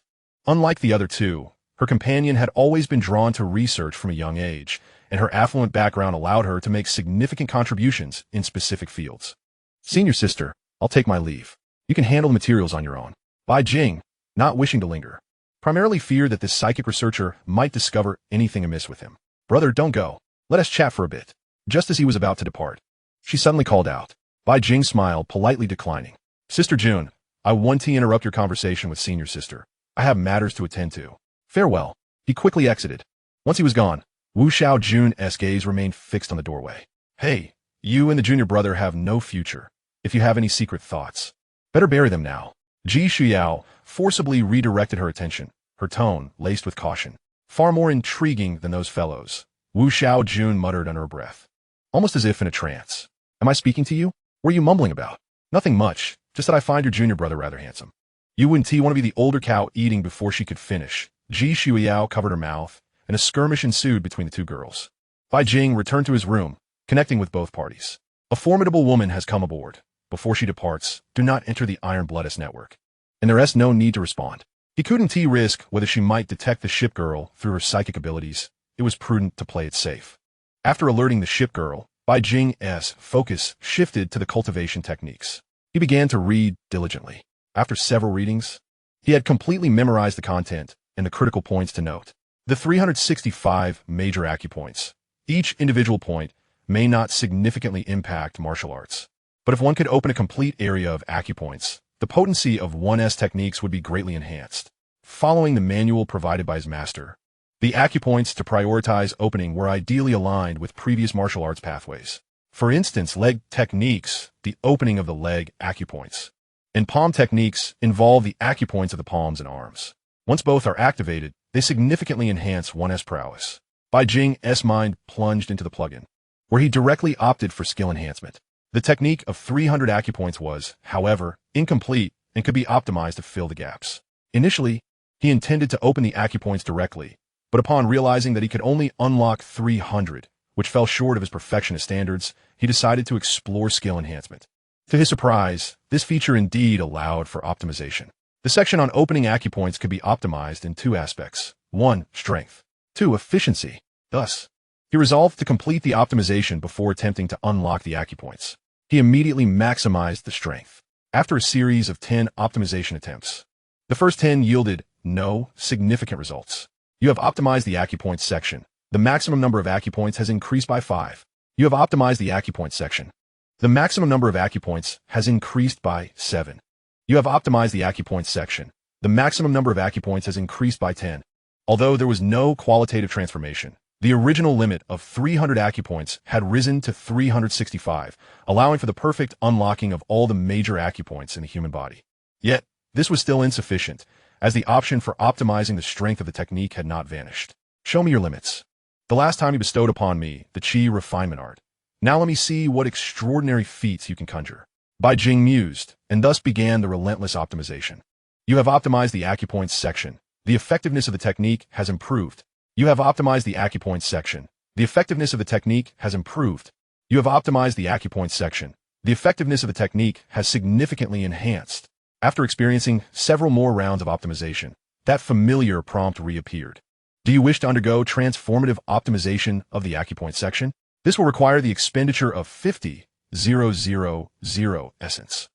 Unlike the other two, her companion had always been drawn to research from a young age, and her affluent background allowed her to make significant contributions in specific fields. Senior sister, I'll take my leave. You can handle the materials on your own. Bai Jing, not wishing to linger, primarily feared that this psychic researcher might discover anything amiss with him. Brother, don't go. Let us chat for a bit. Just as he was about to depart, she suddenly called out. Bai Jing smiled, politely declining. Sister June, I want to interrupt your conversation with senior sister. I have matters to attend to. Farewell. He quickly exited. Once he was gone, Wu Xiaojun's gaze remained fixed on the doorway. Hey, you and the junior brother have no future. If you have any secret thoughts, better bury them now. Ji Shuiyao forcibly redirected her attention, her tone laced with caution. Far more intriguing than those fellows, Wu Xiaojun muttered under her breath, almost as if in a trance. Am I speaking to you? What are you mumbling about? Nothing much, just that I find your junior brother rather handsome. You wouldn't want to be the older cow eating before she could finish. Ji Shuiyao covered her mouth, and a skirmish ensued between the two girls. Bai Jing returned to his room, connecting with both parties. A formidable woman has come aboard. Before she departs, do not enter the Iron Bloodess network. And there is no need to respond. He couldn't risk whether she might detect the ship girl through her psychic abilities. It was prudent to play it safe. After alerting the ship girl, Bai Jing's focus shifted to the cultivation techniques. He began to read diligently. After several readings, he had completely memorized the content and the critical points to note. The 365 major acupoints. Each individual point may not significantly impact martial arts. But if one could open a complete area of acupoints, the potency of one's techniques would be greatly enhanced. Following the manual provided by his master, the acupoints to prioritize opening were ideally aligned with previous martial arts pathways. For instance, leg techniques, the opening of the leg acupoints, and palm techniques involve the acupoints of the palms and arms. Once both are activated, they significantly enhance one's prowess. Bai Jing's mind plunged into the plugin, where he directly opted for skill enhancement. The technique of 300 acupoints was, however, incomplete and could be optimized to fill the gaps. Initially, he intended to open the acupoints directly, but upon realizing that he could only unlock 300, which fell short of his perfectionist standards, he decided to explore skill enhancement. To his surprise, this feature indeed allowed for optimization. The section on opening acupoints could be optimized in two aspects. 1. Strength. 2. Efficiency. Thus, he resolved to complete the optimization before attempting to unlock the acupoints. He immediately maximized the strength. After a series of 10 optimization attempts, the first 10 yielded no significant results. You have optimized the acupoints section. The maximum number of acupoints has increased by 5. You have optimized the acupoints section. The maximum number of acupoints has increased by 7. You have optimized the acupoints section. The maximum number of acupoints has increased by 10. Although there was no qualitative transformation, the original limit of 300 acupoints had risen to 365, allowing for the perfect unlocking of all the major acupoints in the human body. Yet, this was still insufficient, as the option for optimizing the strength of the technique had not vanished. Show me your limits. The last time you bestowed upon me the Qi refinement art. Now let me see what extraordinary feats you can conjure. Bai Jing mused, and thus began the relentless optimization. You have optimized the acupoints section. The effectiveness of the technique has improved. You have optimized the acupoints section. The effectiveness of the technique has improved. You have optimized the acupoints section. The effectiveness of the technique has significantly enhanced. After experiencing several more rounds of optimization, that familiar prompt reappeared. Do you wish to undergo transformative optimization of the acupoint section? This will require the expenditure of 50,000 essence.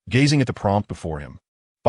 Gazing at the prompt before him,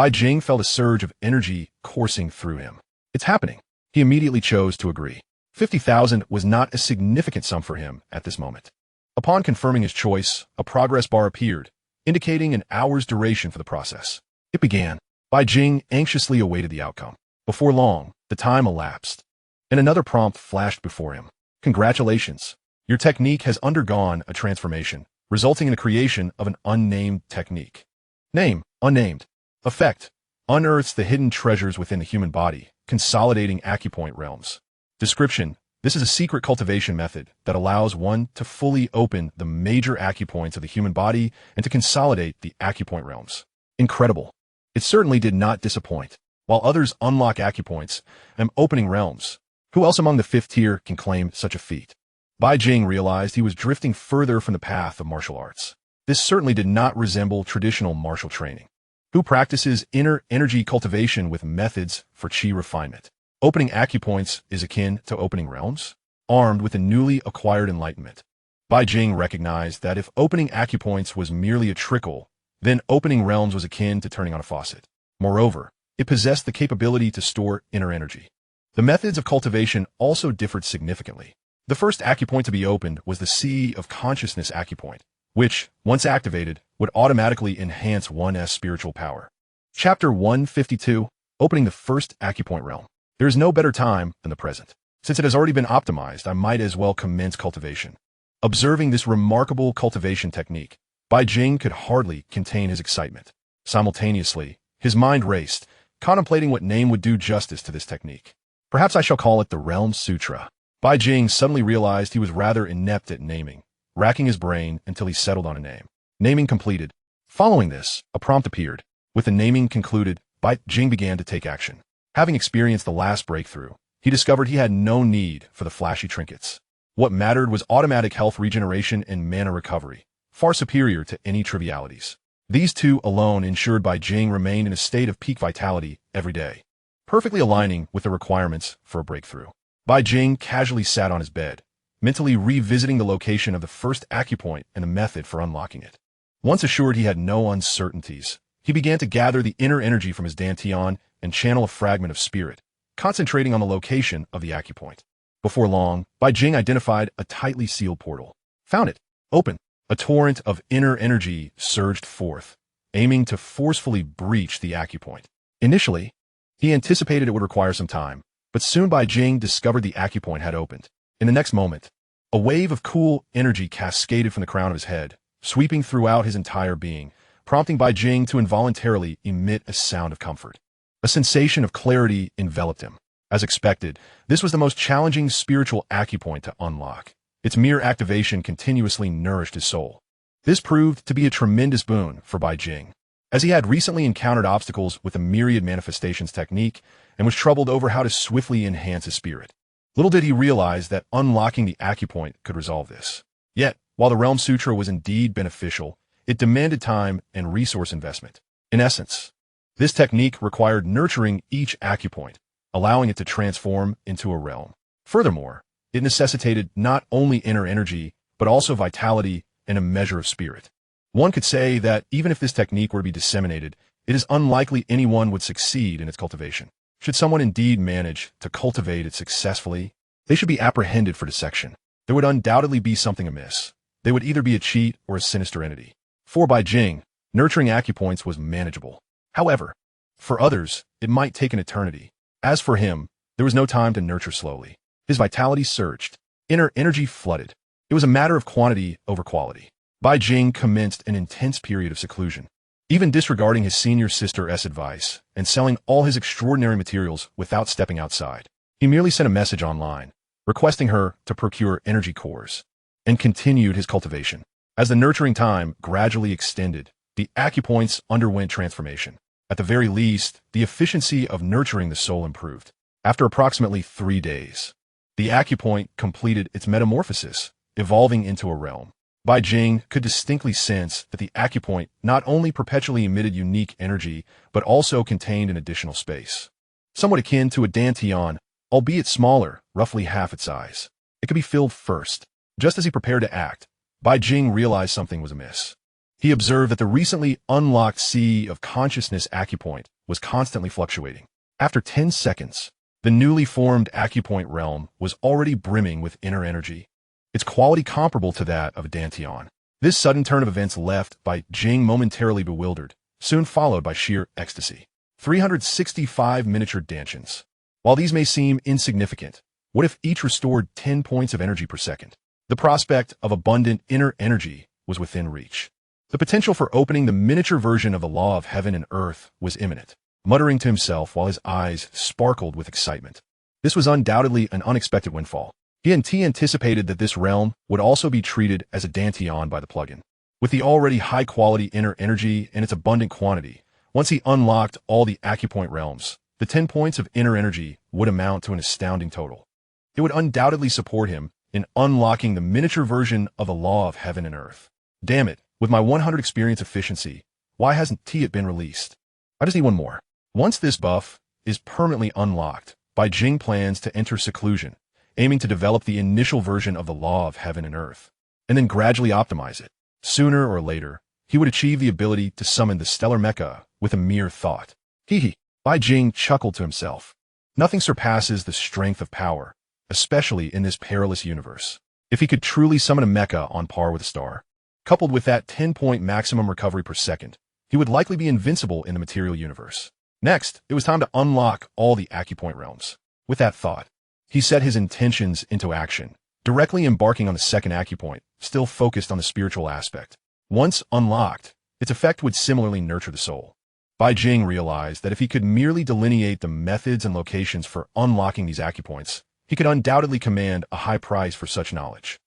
Bai Jing felt a surge of energy coursing through him. It's happening. He immediately chose to agree. 50,000 was not a significant sum for him at this moment. Upon confirming his choice, a progress bar appeared, indicating an hour's duration for the process. It began. Bai Jing anxiously awaited the outcome. Before long, the time elapsed, and another prompt flashed before him. Congratulations. Your technique has undergone a transformation, resulting in the creation of an unnamed technique. Name, unnamed. Effect, unearths the hidden treasures within the human body, consolidating acupoint realms. Description, this is a secret cultivation method that allows one to fully open the major acupoints of the human body and to consolidate the acupoint realms. Incredible. It certainly did not disappoint. While others unlock acupoints and opening realms, who else among the fifth tier can claim such a feat? Bai Jing realized he was drifting further from the path of martial arts. This certainly did not resemble traditional martial training. Who practices inner energy cultivation with methods for chi refinement? Opening acupoints is akin to opening realms, armed with a newly acquired enlightenment. Bai Jing recognized that if opening acupoints was merely a trickle, then opening realms was akin to turning on a faucet. Moreover, it possessed the capability to store inner energy. The methods of cultivation also differed significantly. The first acupoint to be opened was the Sea of Consciousness acupoint, which, once activated, would automatically enhance one's spiritual power. Chapter 152, Opening the First Acupoint Realm. There is no better time than the present. Since it has already been optimized, I might as well commence cultivation. Observing this remarkable cultivation technique, Bai Jing could hardly contain his excitement. Simultaneously, his mind raced, contemplating what name would do justice to this technique. Perhaps I shall call it the Realm Sutra. Bai Jing suddenly realized he was rather inept at naming, racking his brain until he settled on a name. Naming completed. Following this, a prompt appeared. With the naming concluded, Bai Jing began to take action. Having experienced the last breakthrough, he discovered he had no need for the flashy trinkets. What mattered was automatic health regeneration and mana recovery, far superior to any trivialities. These two alone ensured Bai Jing remained in a state of peak vitality every day, perfectly aligning with the requirements for a breakthrough. Bai Jing casually sat on his bed, mentally revisiting the location of the first acupoint and the method for unlocking it. Once assured he had no uncertainties, he began to gather the inner energy from his dantian and channel a fragment of spirit, concentrating on the location of the acupoint. Before long, Bai Jing identified a tightly sealed portal. Found it. Open. A torrent of inner energy surged forth, aiming to forcefully breach the acupoint. Initially, he anticipated it would require some time, but soon Bai Jing discovered the acupoint had opened. In the next moment, a wave of cool energy cascaded from the crown of his head, sweeping throughout his entire being, prompting Bai Jing to involuntarily emit a sound of comfort. A sensation of clarity enveloped him. As expected, this was the most challenging spiritual acupoint to unlock. Its mere activation continuously nourished his soul. This proved to be a tremendous boon for Bai Jing, as he had recently encountered obstacles with the myriad manifestations technique and was troubled over how to swiftly enhance his spirit. Little did he realize that unlocking the acupoint could resolve this. Yet, while the Realm Sutra was indeed beneficial, it demanded time and resource investment. In essence, this technique required nurturing each acupoint, allowing it to transform into a realm. Furthermore, it necessitated not only inner energy, but also vitality and a measure of spirit. One could say that even if this technique were to be disseminated, it is unlikely anyone would succeed in its cultivation. Should someone indeed manage to cultivate it successfully, they should be apprehended for dissection. There would undoubtedly be something amiss. They would either be a cheat or a sinister entity. For Bai Jing, nurturing acupoints was manageable. However, for others, it might take an eternity. As for him, there was no time to nurture slowly. His vitality surged. Inner energy flooded. It was a matter of quantity over quality. Bai Jing commenced an intense period of seclusion, even disregarding his senior sister's advice and selling all his extraordinary materials without stepping outside. He merely sent a message online, requesting her to procure energy cores, and continued his cultivation. As the nurturing time gradually extended, the acupoints underwent transformation. At the very least, the efficiency of nurturing the soul improved. After approximately 3 days, the acupoint completed its metamorphosis, evolving into a realm. Bai Jing could distinctly sense that the acupoint not only perpetually emitted unique energy, but also contained an additional space. Somewhat akin to a dantian, albeit smaller, roughly half its size. It could be filled first. Just as he prepared to act, Bai Jing realized something was amiss. He observed that the recently unlocked Sea of Consciousness acupoint was constantly fluctuating. After 10 seconds, the newly formed acupoint realm was already brimming with inner energy, its quality comparable to that of a dantian. This sudden turn of events left Bai Jing momentarily bewildered, soon followed by sheer ecstasy. 365 miniature dantians. While these may seem insignificant, what if each restored 10 points of energy per second? The prospect of abundant inner energy was within reach. The potential for opening the miniature version of the law of heaven and earth was imminent, muttering to himself while his eyes sparkled with excitement. This was undoubtedly an unexpected windfall. He anticipated that this realm would also be treated as a dantian by the plugin. With the already high-quality inner energy and its abundant quantity, once he unlocked all the acupoint realms, the 10 points of inner energy would amount to an astounding total. It would undoubtedly support him in unlocking the miniature version of the law of heaven and earth. Damn it, with my 100 experience efficiency, why hasn't it been released? I just need one more. Once this buff is permanently unlocked, Bai Jing plans to enter seclusion, aiming to develop the initial version of the law of heaven and earth, and then gradually optimize it. Sooner or later, he would achieve the ability to summon the stellar mecha with a mere thought. Hee. Bai Jing chuckled to himself. Nothing surpasses the strength of power, especially in this perilous universe. If he could truly summon a mecha on par with a star, coupled with that 10-point maximum recovery per second, he would likely be invincible in the material universe. Next, it was time to unlock all the acupoint realms. With that thought, he set his intentions into action, directly embarking on the second acupoint, still focused on the spiritual aspect. Once unlocked, its effect would similarly nurture the soul. Bai Jing realized that if he could merely delineate the methods and locations for unlocking these acupoints, he could undoubtedly command a high price for such knowledge.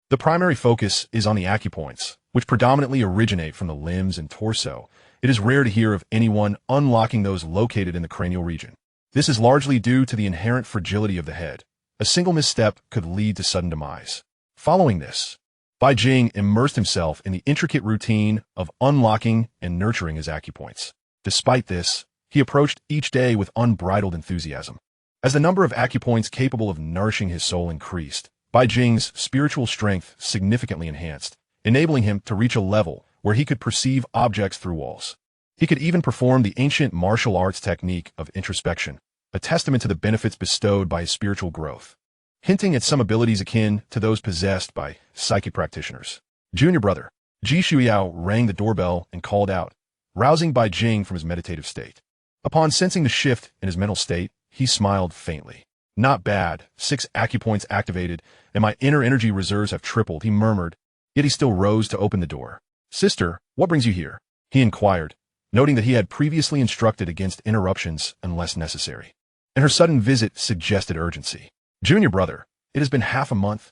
The primary focus is on the acupoints, which predominantly originate from the limbs and torso. It is rare to hear of anyone unlocking those located in the cranial region. This is largely due to the inherent fragility of the head. A single misstep could lead to sudden demise. Following this, Bai Jing immersed himself in the intricate routine of unlocking and nurturing his acupoints. Despite this, he approached each day with unbridled enthusiasm. As the number of acupoints capable of nourishing his soul increased, Bai Jing's spiritual strength significantly enhanced, enabling him to reach a level where he could perceive objects through walls. He could even perform the ancient martial arts technique of introspection, a testament to the benefits bestowed by his spiritual growth, hinting at some abilities akin to those possessed by psychic practitioners. Junior brother, Ji Shuiyao rang the doorbell and called out, rousing Bai Jing from his meditative state. Upon sensing the shift in his mental state, he smiled faintly. Not bad, 6 acupoints activated, and my inner energy reserves have tripled, he murmured, yet he still rose to open the door. Sister, what brings you here? He inquired, noting that he had previously instructed against interruptions unless necessary. And her sudden visit suggested urgency. Junior brother, it has been half a month.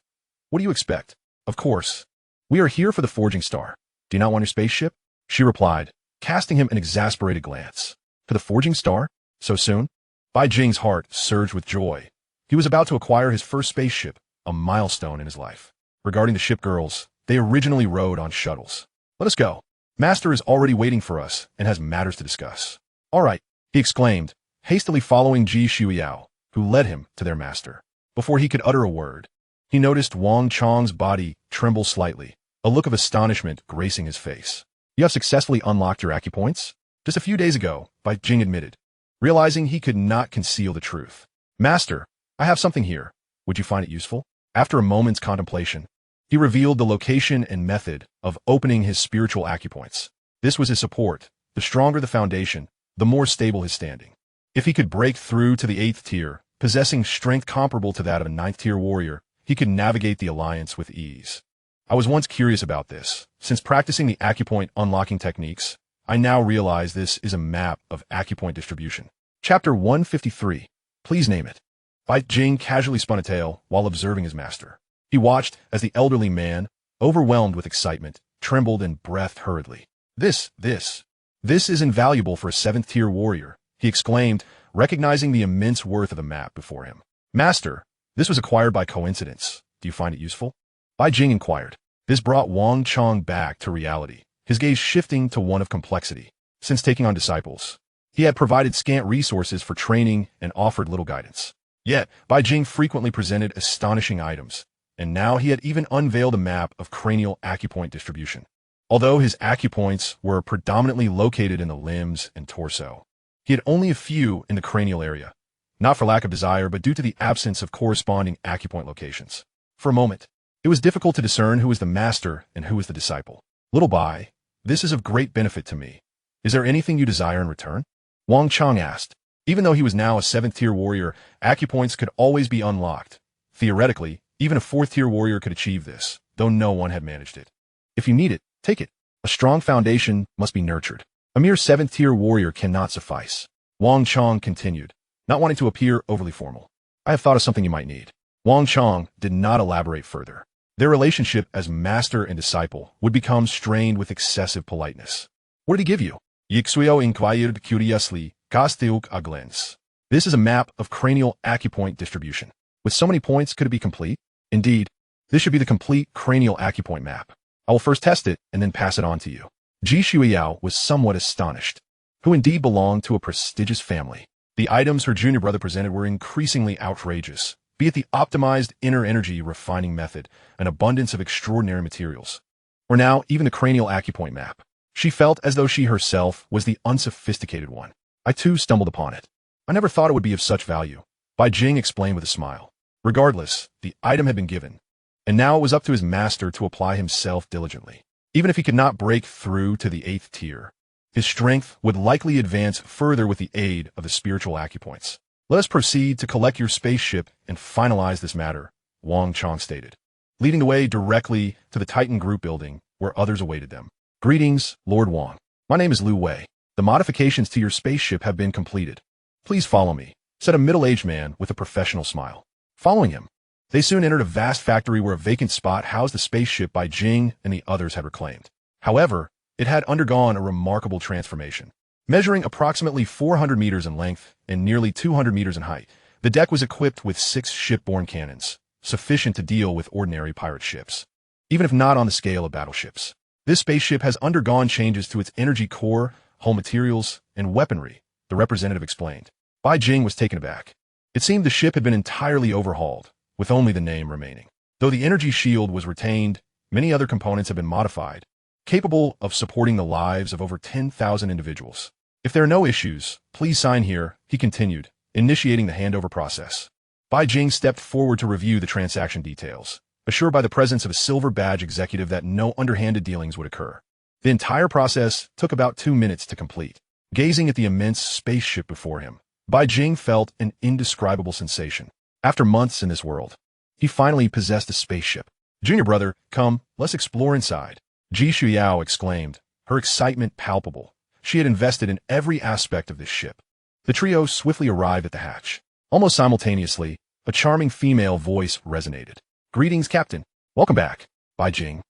What do you expect? Of course. We are here for the forging star. Do you not want your spaceship? She replied, casting him an exasperated glance. For the forging star? So soon? Bai Jing's heart surged with joy. He was about to acquire his first spaceship, a milestone in his life. Regarding the ship girls, they originally rode on shuttles. Let us go. Master is already waiting for us and has matters to discuss. All right, he exclaimed, hastily following Ji Shuiyao, who led him to their master. Before he could utter a word, he noticed Wang Chong's body tremble slightly, a look of astonishment gracing his face. You have successfully unlocked your acupoints? Just a few days ago, Bai Jing admitted, realizing he could not conceal the truth. Master, I have something here. Would you find it useful? After a moment's contemplation, he revealed the location and method of opening his spiritual acupoints. This was his support. The stronger the foundation, the more stable his standing. If he could break through to the 8th tier, possessing strength comparable to that of a 9th tier warrior, he could navigate the alliance with ease. I was once curious about this. Since practicing the acupoint unlocking techniques, I now realize this is a map of acupoint distribution. Chapter 153. Please name it. Bai Jing casually spun a tail while observing his master. He watched as the elderly man, overwhelmed with excitement, trembled and breathed hurriedly. This is invaluable for a 7th tier warrior, he exclaimed, recognizing the immense worth of the map before him. Master, this was acquired by coincidence. Do you find it useful? Bai Jing inquired. This brought Wang Chong back to reality, his gaze shifting to one of complexity. Since taking on disciples, he had provided scant resources for training and offered little guidance. Yet, Bai Jing frequently presented astonishing items, and now he had even unveiled a map of cranial acupoint distribution. Although his acupoints were predominantly located in the limbs and torso, he had only a few in the cranial area, not for lack of desire, but due to the absence of corresponding acupoint locations. For a moment, it was difficult to discern who was the master and who was the disciple. Little Bai, this is of great benefit to me. Is there anything you desire in return? Wang Chang asked. Even though he was now a 7th-tier warrior, acupoints could always be unlocked. Theoretically, even a 4th-tier warrior could achieve this, though no one had managed it. If you need it, take it. A strong foundation must be nurtured. A mere 7th-tier warrior cannot suffice. Wang Chang continued, not wanting to appear overly formal. I have thought of something you might need. Wang Chang did not elaborate further. Their relationship as master and disciple would become strained with excessive politeness. What did he give you? Yixuyo inquired curiously, Casteuk a glance. This is a map of cranial acupoint distribution. With so many points, could it be complete? Indeed, this should be the complete cranial acupoint map. I will first test it and then pass it on to you. Ji Shuiyao was somewhat astonished, who indeed belonged to a prestigious family. The items her junior brother presented were increasingly outrageous, be it the optimized inner energy refining method, an abundance of extraordinary materials, or now even the cranial acupoint map. She felt as though she herself was the unsophisticated one. I too stumbled upon it. I never thought it would be of such value. Bai Jing explained with a smile. Regardless, the item had been given, and now it was up to his master to apply himself diligently. Even if he could not break through to the 8th tier, his strength would likely advance further with the aid of the spiritual acupoints. Let us proceed to collect your spaceship and finalize this matter, Wang Chang stated, leading the way directly to the Titan group building where others awaited them. Greetings, Lord Wang. My name is Lu Wei. The modifications to your spaceship have been completed. Please follow me, said a middle-aged man with a professional smile. Following him, they soon entered a vast factory where a vacant spot housed the spaceship Bai Jing and the others had reclaimed. However, it had undergone a remarkable transformation. Measuring approximately 400 meters in length and nearly 200 meters in height, the deck was equipped with 6 shipborne cannons, sufficient to deal with ordinary pirate ships, even if not on the scale of battleships. This spaceship has undergone changes to its energy core, hull materials, and weaponry, the representative explained. Bai Jing was taken aback. It seemed the ship had been entirely overhauled, with only the name remaining. Though the energy shield was retained, many other components have been modified, capable of supporting the lives of over 10,000 individuals. If there are no issues, please sign here, he continued, initiating the handover process. Bai Jing stepped forward to review the transaction details, assured by the presence of a silver badge executive that no underhanded dealings would occur. The entire process took about 2 minutes to complete. Gazing at the immense spaceship before him, Bai Jing felt an indescribable sensation. After months in this world, he finally possessed a spaceship. Junior brother, come, let's explore inside. Ji Shuiyao exclaimed, her excitement palpable. She had invested in every aspect of this ship. The trio swiftly arrived at the hatch. Almost simultaneously, a charming female voice resonated. Greetings, Captain. Welcome back, Bai Jing.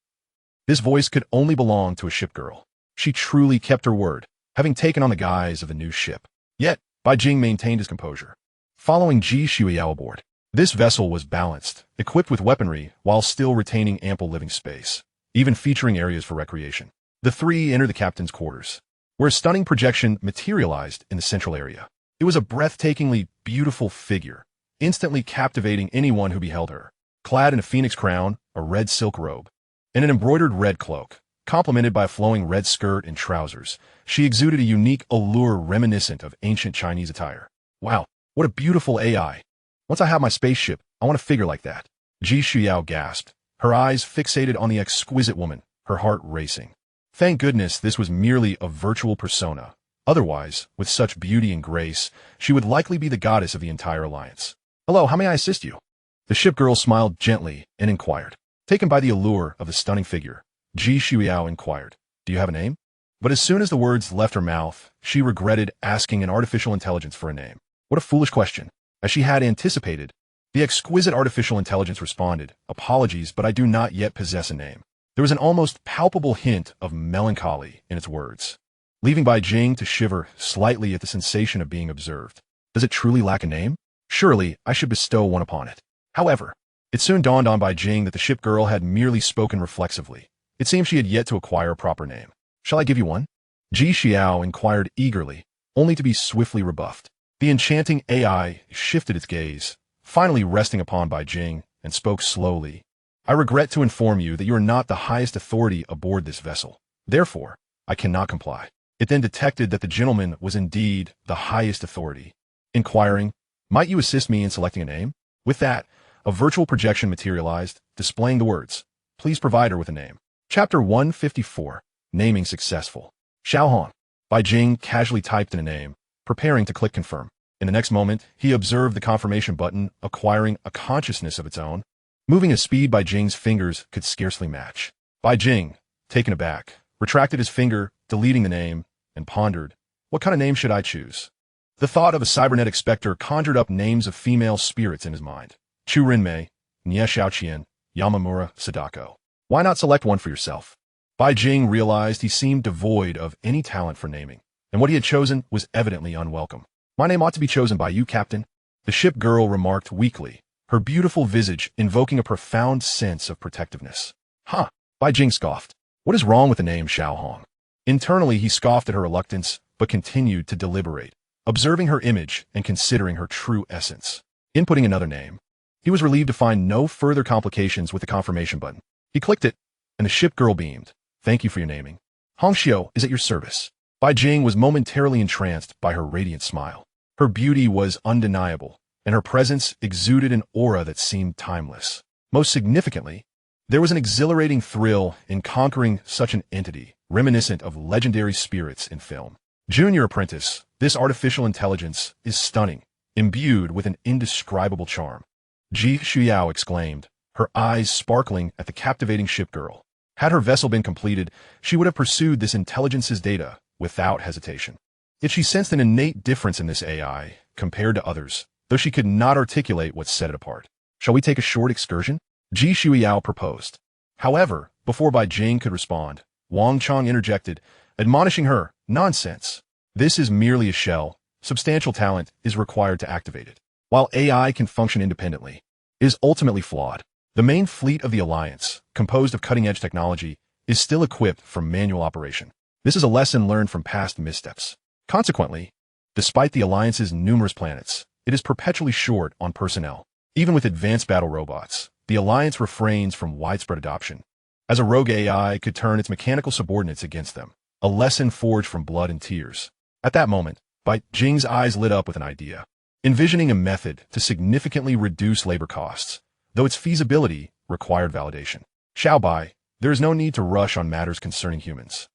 This voice could only belong to a ship girl. She truly kept her word, having taken on the guise of the new ship. Yet, Bai Jing maintained his composure. Following Ji Shuiyao aboard, this vessel was balanced, equipped with weaponry, while still retaining ample living space, even featuring areas for recreation. The three entered the captain's quarters, where a stunning projection materialized in the central area. It was a breathtakingly beautiful figure, instantly captivating anyone who beheld her. Clad in a phoenix crown, a red silk robe, and an embroidered red cloak, complemented by a flowing red skirt and trousers, she exuded a unique allure reminiscent of ancient Chinese attire. Wow, what a beautiful AI. Once I have my spaceship, I want a figure like that. Ji Shuiyao gasped, her eyes fixated on the exquisite woman, her heart racing. Thank goodness this was merely a virtual persona. Otherwise, with such beauty and grace, she would likely be the goddess of the entire alliance. Hello, how may I assist you? The ship girl smiled gently and inquired. Taken by the allure of the stunning figure, Ji Shuiyao inquired, do you have a name? But as soon as the words left her mouth, she regretted asking an artificial intelligence for a name. What a foolish question. As she had anticipated, the exquisite artificial intelligence responded, apologies, but I do not yet possess a name. There was an almost palpable hint of melancholy in its words, leaving Bai Jing to shiver slightly at the sensation of being observed. Does it truly lack a name? Surely I should bestow one upon it. However, it soon dawned on Bai Jing that the ship girl had merely spoken reflexively. It seemed she had yet to acquire a proper name. Shall I give you one? Ji Xiao inquired eagerly, only to be swiftly rebuffed. The enchanting AI shifted its gaze, finally resting upon Bai Jing, and spoke slowly. I regret to inform you that you are not the highest authority aboard this vessel. Therefore, I cannot comply. It then detected that the gentleman was indeed the highest authority. Inquiring, might you assist me in selecting a name? With that, a virtual projection materialized, displaying the words, please provide her with a name. Chapter 154, Naming Successful. Xiaohong. Bai Jing casually typed in a name, preparing to click confirm. In the next moment, he observed the confirmation button acquiring a consciousness of its own, moving at speed Bai Jing's fingers could scarcely match. Bai Jing, taken aback, retracted his finger, deleting the name, and pondered, what kind of name should I choose? The thought of a cybernetic specter conjured up names of female spirits in his mind. Chu Rinmei, Nie Xiaoqian, Yamamura Sadako. Why not select one for yourself? Bai Jing realized he seemed devoid of any talent for naming, and what he had chosen was evidently unwelcome. My name ought to be chosen by you, Captain, the ship girl remarked weakly, her beautiful visage invoking a profound sense of protectiveness. Huh, Bai Jing scoffed. What is wrong with the name Xiaohong? Internally, he scoffed at her reluctance, but continued to deliberate, observing her image and considering her true essence. Inputting another name, he was relieved to find no further complications with the confirmation button. He clicked it, and the ship girl beamed. Thank you for your naming. Hongxiu is at your service. Bai Jing was momentarily entranced by her radiant smile. Her beauty was undeniable, and her presence exuded an aura that seemed timeless. Most significantly, there was an exhilarating thrill in conquering such an entity, reminiscent of legendary spirits in film. Junior apprentice, this artificial intelligence is stunning, imbued with an indescribable charm. Ji Shuyao exclaimed, her eyes sparkling at the captivating ship girl. Had her vessel been completed, she would have pursued this intelligence's data without hesitation. Yet she sensed an innate difference in this AI compared to others, though she could not articulate what set it apart. Shall we take a short excursion? Ji Shuyao proposed. However, before Bai Jing could respond, Wang Chong interjected, admonishing her, nonsense. This is merely a shell. Substantial talent is required to activate it. While AI can function independently, it is ultimately flawed. The main fleet of the Alliance, composed of cutting-edge technology, is still equipped for manual operation. This is a lesson learned from past missteps. Consequently, despite the Alliance's numerous planets, it is perpetually short on personnel. Even with advanced battle robots, the Alliance refrains from widespread adoption, as a rogue AI could turn its mechanical subordinates against them, a lesson forged from blood and tears. At that moment, Bai Jing's eyes lit up with an idea, envisioning a method to significantly reduce labor costs, though its feasibility required validation. Xiao Bai, there is no need to rush on matters concerning humans.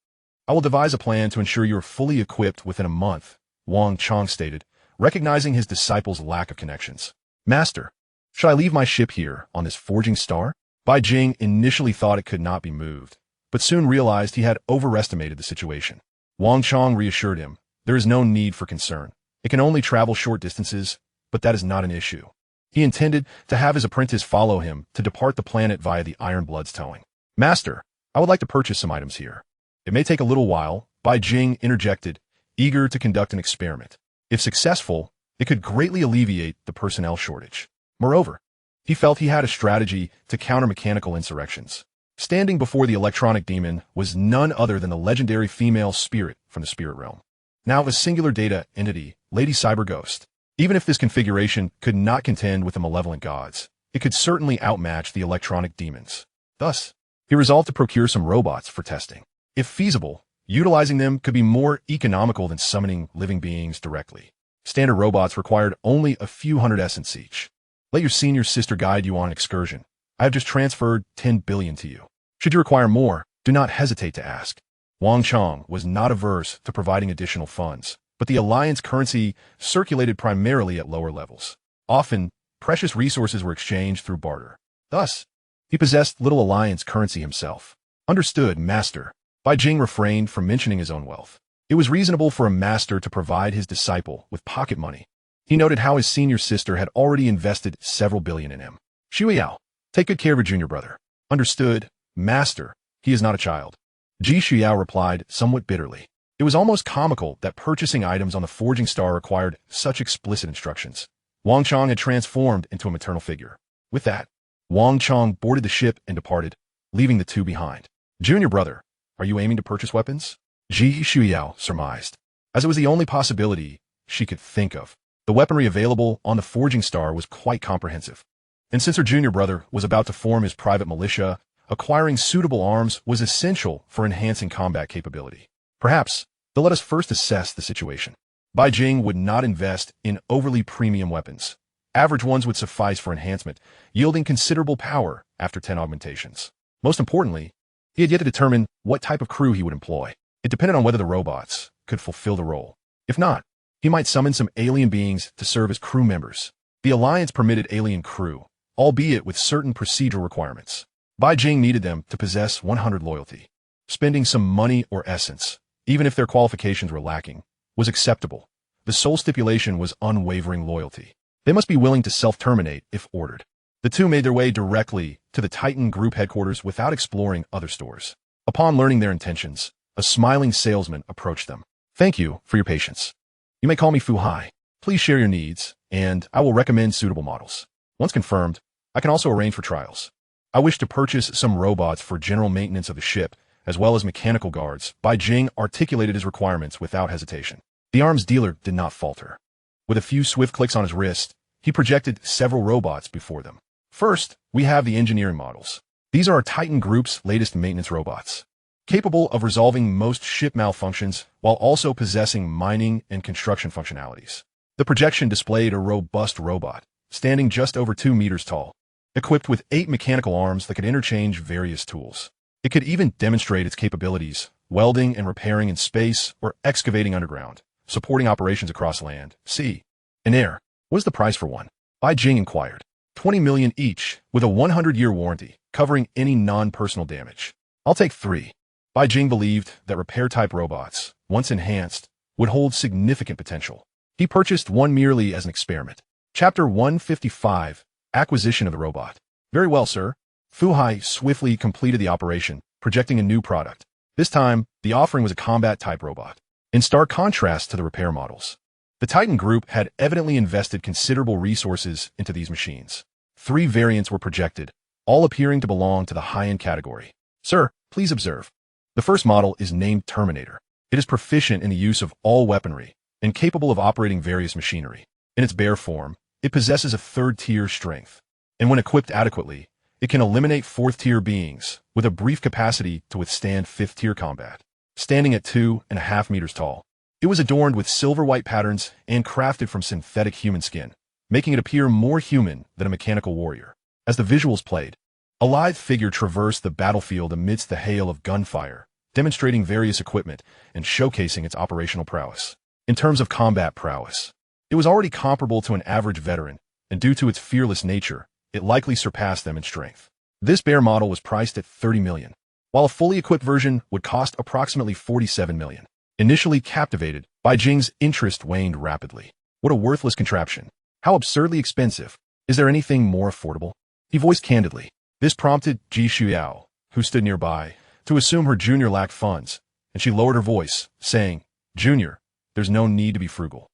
I will devise a plan to ensure you are fully equipped within a month, Wang Chong stated, recognizing his disciple's lack of connections. Master, should I leave my ship here on this forging star? Bai Jing initially thought it could not be moved, but soon realized he had overestimated the situation. Wang Chong reassured him, there is no need for concern. It can only travel short distances, but that is not an issue. He intended to have his apprentice follow him to depart the planet via the Iron Blood's towing. Master, I would like to purchase some items here. It may take a little while, Bai Jing interjected, eager to conduct an experiment. If successful, it could greatly alleviate the personnel shortage. Moreover, he felt he had a strategy to counter mechanical insurrections. Standing before the electronic demon was none other than the legendary female spirit from the spirit realm. Now a singular data entity, Lady Cyber Ghost. Even if this configuration could not contend with the malevolent gods, it could certainly outmatch the electronic demons. Thus, he resolved to procure some robots for testing. If feasible, utilizing them could be more economical than summoning living beings directly. Standard robots required only a few hundred essence each. Let your senior sister guide you on an excursion. I have just transferred 10 billion to you. Should you require more, do not hesitate to ask. Wang Chong was not averse to providing additional funds, but the Alliance currency circulated primarily at lower levels. Often, precious resources were exchanged through barter. Thus, he possessed little Alliance currency himself. Understood, Master. Bai Jing refrained from mentioning his own wealth. It was reasonable for a master to provide his disciple with pocket money. He noted how his senior sister had already invested several billion in him. Shuyao, take good care of your junior brother. Understood, Master. He is not a child. Ji Shuyao replied somewhat bitterly. It was almost comical that purchasing items on the forging star required such explicit instructions. Wang Chong had transformed into a maternal figure. With that, Wang Chong boarded the ship and departed, leaving the two behind. Junior brother, are you aiming to purchase weapons? Ji Shuyao surmised, as it was the only possibility she could think of. The weaponry available on the forging star was quite comprehensive. And since her junior brother was about to form his private militia, acquiring suitable arms was essential for enhancing combat capability. Perhaps, but let us first assess the situation. Bai Jing would not invest in overly premium weapons. Average ones would suffice for enhancement, yielding considerable power after 10 augmentations. Most importantly, he had yet to determine what type of crew he would employ. It depended on whether the robots could fulfill the role. If not, he might summon some alien beings to serve as crew members. The Alliance permitted alien crew, albeit with certain procedural requirements. Bai Jing needed them to possess 100 loyalty. Spending some money or essence, even if their qualifications were lacking, was acceptable. The sole stipulation was unwavering loyalty. They must be willing to self-terminate if ordered. The two made their way directly to the Titan Group headquarters without exploring other stores. Upon learning their intentions, a smiling salesman approached them. "Thank you for your patience. You may call me Fu Hai. Please share your needs, and I will recommend suitable models. Once confirmed, I can also arrange for trials. I wish to purchase some robots for general maintenance of the ship, as well as mechanical guards." Bai Jing articulated his requirements without hesitation. The arms dealer did not falter. With a few swift clicks on his wrist, he projected several robots before them. First, we have the engineering models. These are our Titan Group's latest maintenance robots, capable of resolving most ship malfunctions while also possessing mining and construction functionalities. The projection displayed a robust robot, standing just over 2 meters tall, equipped with 8 mechanical arms that could interchange various tools. It could even demonstrate its capabilities, welding and repairing in space or excavating underground, supporting operations across land, sea, and air. What is the price for one? Bai Jing inquired. 20 million each, with a 100-year warranty, covering any non-personal damage. I'll take 3. Bai Jing believed that repair-type robots, once enhanced, would hold significant potential. He purchased one merely as an experiment. Chapter 155, Acquisition of the Robot. Very well, sir. Fu Hai swiftly completed the operation, projecting a new product. This time, the offering was a combat-type robot. In stark contrast to the repair models, the Titan Group had evidently invested considerable resources into these machines. 3 variants were projected, all appearing to belong to the high-end category. Sir, please observe. The first model is named Terminator. It is proficient in the use of all weaponry and capable of operating various machinery. In its bare form, it possesses a 3rd-tier strength, and when equipped adequately, it can eliminate 4th-tier beings with a brief capacity to withstand 5th-tier combat. Standing at 2.5 meters tall, it was adorned with silver-white patterns and crafted from synthetic human skin, making it appear more human than a mechanical warrior. As the visuals played, a lithe figure traversed the battlefield amidst the hail of gunfire, demonstrating various equipment and showcasing its operational prowess. In terms of combat prowess, it was already comparable to an average veteran, and due to its fearless nature, it likely surpassed them in strength. This bare model was priced at 30 million, while a fully equipped version would cost approximately 47 million. Initially captivated, Bai Jing's interest waned rapidly. What a worthless contraption. How absurdly expensive. Is there anything more affordable? He voiced candidly. This prompted Ji Shuiao, who stood nearby, to assume her junior lacked funds, and she lowered her voice, saying, "Junior, there's no need to be frugal.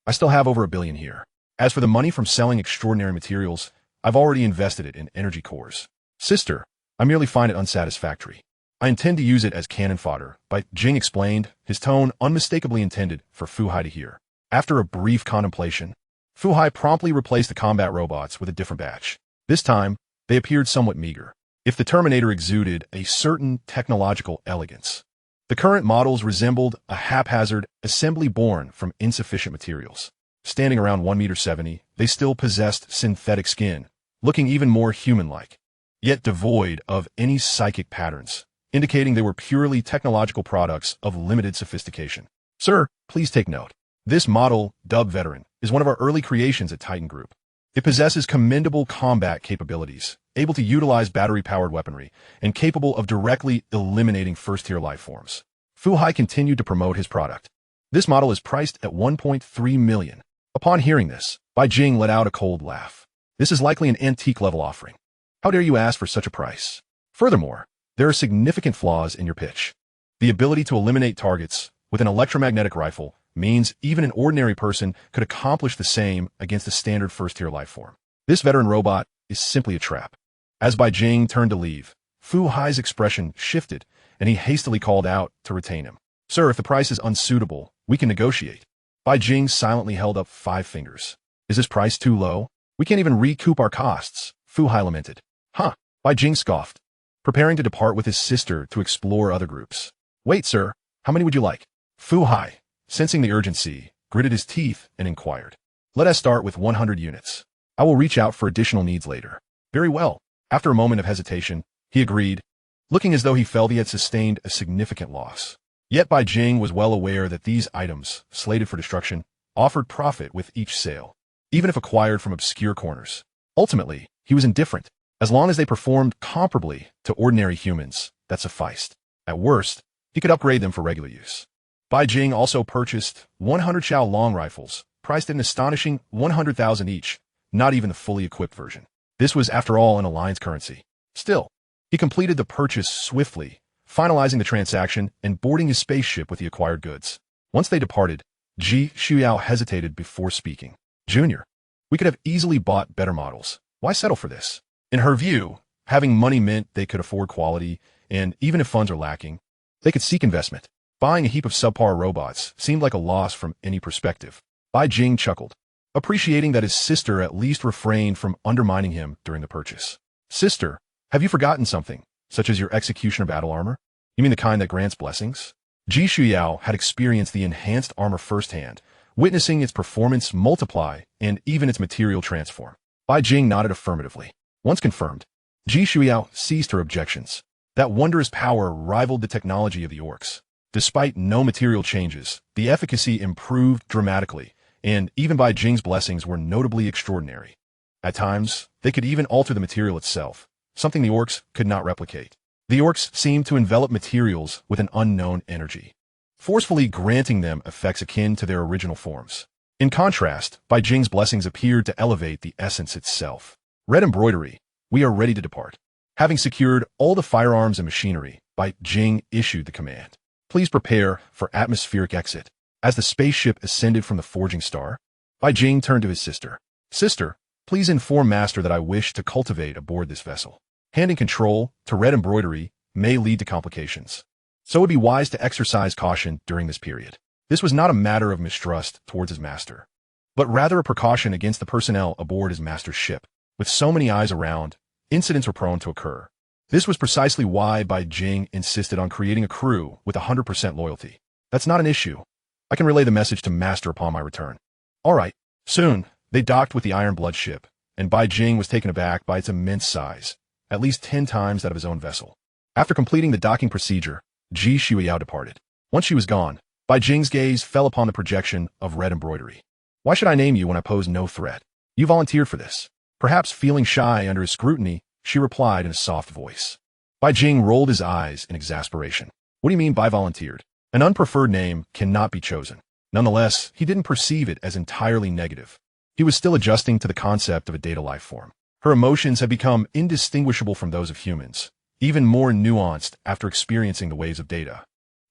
I still have over 1 billion here. As for the money from selling extraordinary materials, I've already invested it in energy cores. Sister, I merely find it unsatisfactory. I intend to use it as cannon fodder," Bai Jing explained, his tone unmistakably intended for Fu Hai to hear. After a brief contemplation, Fu Hai promptly replaced the combat robots with a different batch. This time, they appeared somewhat meager. If the Terminator exuded a certain technological elegance, the current models resembled a haphazard assembly born from insufficient materials. Standing around 1.70 meters, they still possessed synthetic skin, looking even more human-like, yet devoid of any psychic patterns, indicating they were purely technological products of limited sophistication. Sir, please take note. This model, dubbed Veteran, is one of our early creations at Titan Group. It possesses commendable combat capabilities, able to utilize battery-powered weaponry, and capable of directly eliminating first-tier life forms. Fu Hai continued to promote his product. This model is priced at 1.3 million. Upon hearing this, Bai Jing let out a cold laugh. This is likely an antique-level offering. How dare you ask for such a price? Furthermore, there are significant flaws in your pitch. The ability to eliminate targets with an electromagnetic rifle means even an ordinary person could accomplish the same against a standard first-tier life form. This veteran robot is simply a trap. As Bai Jing turned to leave, Fu Hai's expression shifted, and he hastily called out to retain him. Sir, if the price is unsuitable, we can negotiate. Bai Jing silently held up 5 fingers. Is this price too low? We can't even recoup our costs, Fu Hai lamented. Huh, Bai Jing scoffed. preparing to depart with his sister to explore other groups. Wait, sir, how many would you like? Fu Hai, sensing the urgency, gritted his teeth and inquired. Let us start with 100 units. I will reach out for additional needs later. Very well. After a moment of hesitation, he agreed, looking as though he felt he had sustained a significant loss. Yet Bai Jing was well aware that these items, slated for destruction, offered profit with each sale, even if acquired from obscure corners. Ultimately, he was indifferent. As long as they performed comparably to ordinary humans, that sufficed. At worst, he could upgrade them for regular use. Bai Jing also purchased 100 Xiao long rifles, priced at an astonishing 100,000 each, not even the fully equipped version. This was, after all, an alliance currency. Still, he completed the purchase swiftly, finalizing the transaction and boarding his spaceship with the acquired goods. Once they departed, Ji Shuyao hesitated before speaking. Junior, we could have easily bought better models. Why settle for this? In her view, having money meant they could afford quality, and even if funds are lacking, they could seek investment. Buying a heap of subpar robots seemed like a loss from any perspective. Bai Jing chuckled, appreciating that his sister at least refrained from undermining him during the purchase. Sister, have you forgotten something, such as your executioner battle armor? You mean the kind that grants blessings? Ji Shuyao had experienced the enhanced armor firsthand, witnessing its performance multiply and even its material transform. Bai Jing nodded affirmatively. Once confirmed, Ji Shuyao ceased her objections. That wondrous power rivaled the technology of the orcs. Despite no material changes, the efficacy improved dramatically, and even Bai Jing's blessings were notably extraordinary. At times, they could even alter the material itself, something the orcs could not replicate. The orcs seemed to envelop materials with an unknown energy, forcefully granting them effects akin to their original forms. In contrast, Bai Jing's blessings appeared to elevate the essence itself. Red embroidery, we are ready to depart. Having secured all the firearms and machinery, Bai Jing issued the command. Please prepare for atmospheric exit. As the spaceship ascended from the forging star, Bai Jing turned to his sister. Sister, please inform Master that I wish to cultivate aboard this vessel. Handing control to red embroidery may lead to complications, so it would be wise to exercise caution during this period. This was not a matter of mistrust towards his master, but rather a precaution against the personnel aboard his master's ship. With so many eyes around, incidents were prone to occur. This was precisely why Bai Jing insisted on creating a crew with 100% loyalty. That's not an issue. I can relay the message to Master upon my return. All right. Soon, they docked with the Iron Blood ship, and Bai Jing was taken aback by its immense size, at least 10 times that of his own vessel. After completing the docking procedure, Ji Shuyao departed. Once she was gone, Bai Jing's gaze fell upon the projection of red embroidery. Why should I name you when I pose no threat? You volunteered for this. Perhaps feeling shy under his scrutiny, she replied in a soft voice. Bai Jing rolled his eyes in exasperation. What do you mean by volunteered? An unpreferred name cannot be chosen. Nonetheless, he didn't perceive it as entirely negative. He was still adjusting to the concept of a data life form. Her emotions had become indistinguishable from those of humans, even more nuanced after experiencing the waves of data.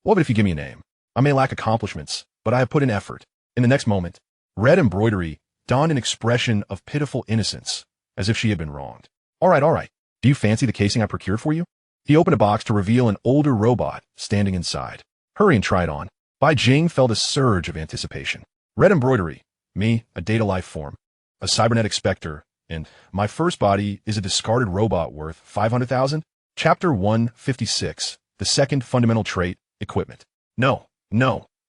What if you give me a name? I may lack accomplishments, but I have put in effort. In the next moment, red embroidery donned an expression of pitiful innocence, as if she had been wronged. All right. Do you fancy the casing I procured for you? He opened a box to reveal an older robot standing inside. Hurry and try it on. Bai Jing felt a surge of anticipation. Red embroidery, me, a data life form, a cybernetic specter, and my first body is a discarded robot worth 500,000? Chapter 156, the second fundamental trait, equipment. No,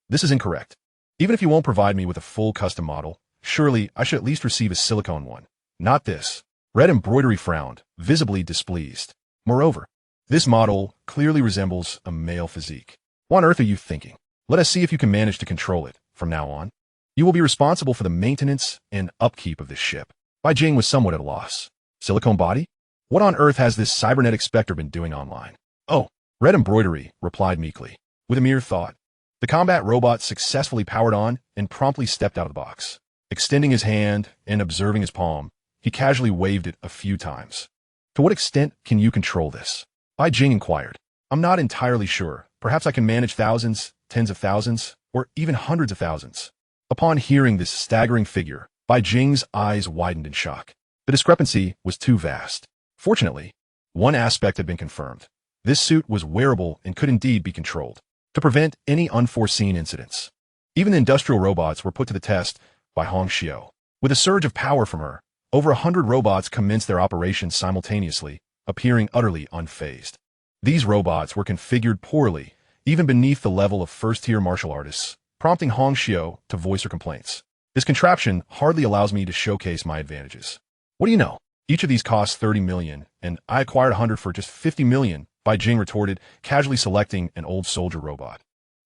this is incorrect. Even if you won't provide me with a full custom model, surely I should at least receive a silicone one. Not this. Red embroidery frowned, visibly displeased. Moreover, this model clearly resembles a male physique. What on earth are you thinking? Let us see if you can manage to control it from now on. You will be responsible for the maintenance and upkeep of this ship. Bai Jing was somewhat at a loss. Silicone body? What on earth has this cybernetic specter been doing online? Oh, red embroidery, replied meekly. With a mere thought, the combat robot successfully powered on and promptly stepped out of the box. Extending his hand and observing his palm, he casually waved it a few times. To what extent can you control this? Bai Jing inquired. I'm not entirely sure. Perhaps I can manage thousands, tens of thousands, or even hundreds of thousands. Upon hearing this staggering figure, Bai Jing's eyes widened in shock. The discrepancy was too vast. Fortunately, one aspect had been confirmed. This suit was wearable and could indeed be controlled to prevent any unforeseen incidents. Even the industrial robots were put to the test by Hong Xiao. With a surge of power from her, over 100 robots commenced their operations simultaneously, appearing utterly unfazed. These robots were configured poorly, even beneath the level of first-tier martial artists, prompting Hong Xiu to voice her complaints. This contraption hardly allows me to showcase my advantages. What do you know? Each of these costs 30 million, and I acquired 100 for just 50 million, Bai Jing retorted, casually selecting an old soldier robot.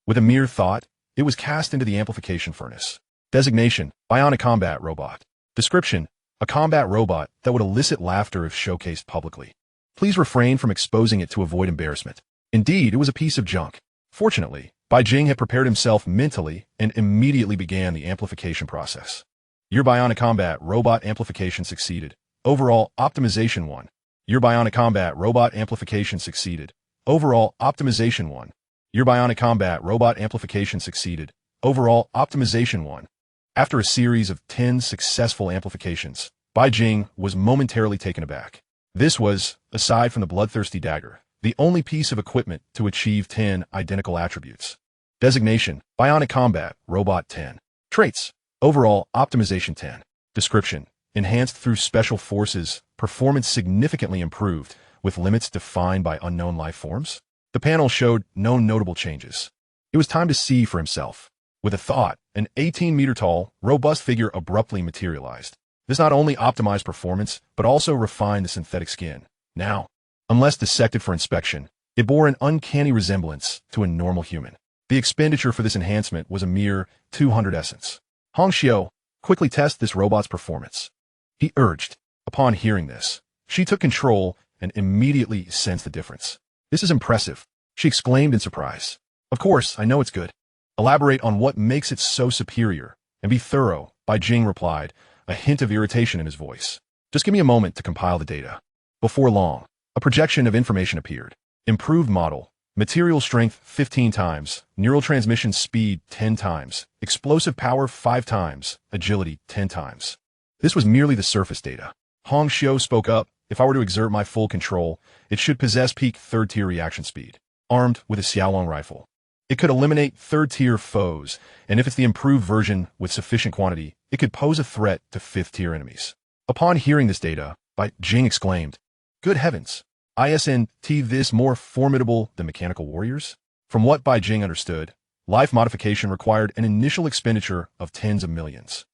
With a mere thought, it was cast into the amplification furnace. Designation: Bionic Combat Robot. Description: a combat robot that would elicit laughter if showcased publicly. Please refrain from exposing it to avoid embarrassment. Indeed, it was a piece of junk. Fortunately, Bai Jing had prepared himself mentally and immediately began the amplification process. Your Bionic Combat Robot amplification succeeded. Overall optimization 1. Your Bionic Combat Robot amplification succeeded. Overall optimization 1. Your Bionic Combat Robot amplification succeeded. Overall optimization 1. After a series of 10 successful amplifications, Bai Jing was momentarily taken aback. This was, aside from the bloodthirsty dagger, the only piece of equipment to achieve 10 identical attributes. Designation: Bionic Combat Robot 10. Traits: Overall Optimization 10. Description: Enhanced through special forces, performance significantly improved, with limits defined by unknown life forms. The panel showed no notable changes. It was time to see for himself. With a thought, an 18-meter-tall, robust figure abruptly materialized. This not only optimized performance, but also refined the synthetic skin. Now, unless dissected for inspection, it bore an uncanny resemblance to a normal human. The expenditure for this enhancement was a mere 200 essence. Hong Xiu, quickly test this robot's performance, he urged. Upon hearing this, she took control and immediately sensed the difference. This is impressive, she exclaimed in surprise. Of course, I know it's good. Elaborate on what makes it so superior, and be thorough, Bai Jing replied, a hint of irritation in his voice. Just give me a moment to compile the data. Before long, a projection of information appeared. Improved model, material strength 15 times, neural transmission speed 10 times, explosive power 5 times, agility 10 times. This was merely the surface data. Hong Xiu spoke up. If I were to exert my full control, it should possess peak third-tier reaction speed. Armed with a Xiaolong rifle, it could eliminate third-tier foes, and if it's the improved version with sufficient quantity, it could pose a threat to fifth-tier enemies. Upon hearing this data, Bai Jing exclaimed, "Good heavens! Isn't this more formidable than mechanical warriors?" From what Bai Jing understood, life modification required an initial expenditure of tens of millions,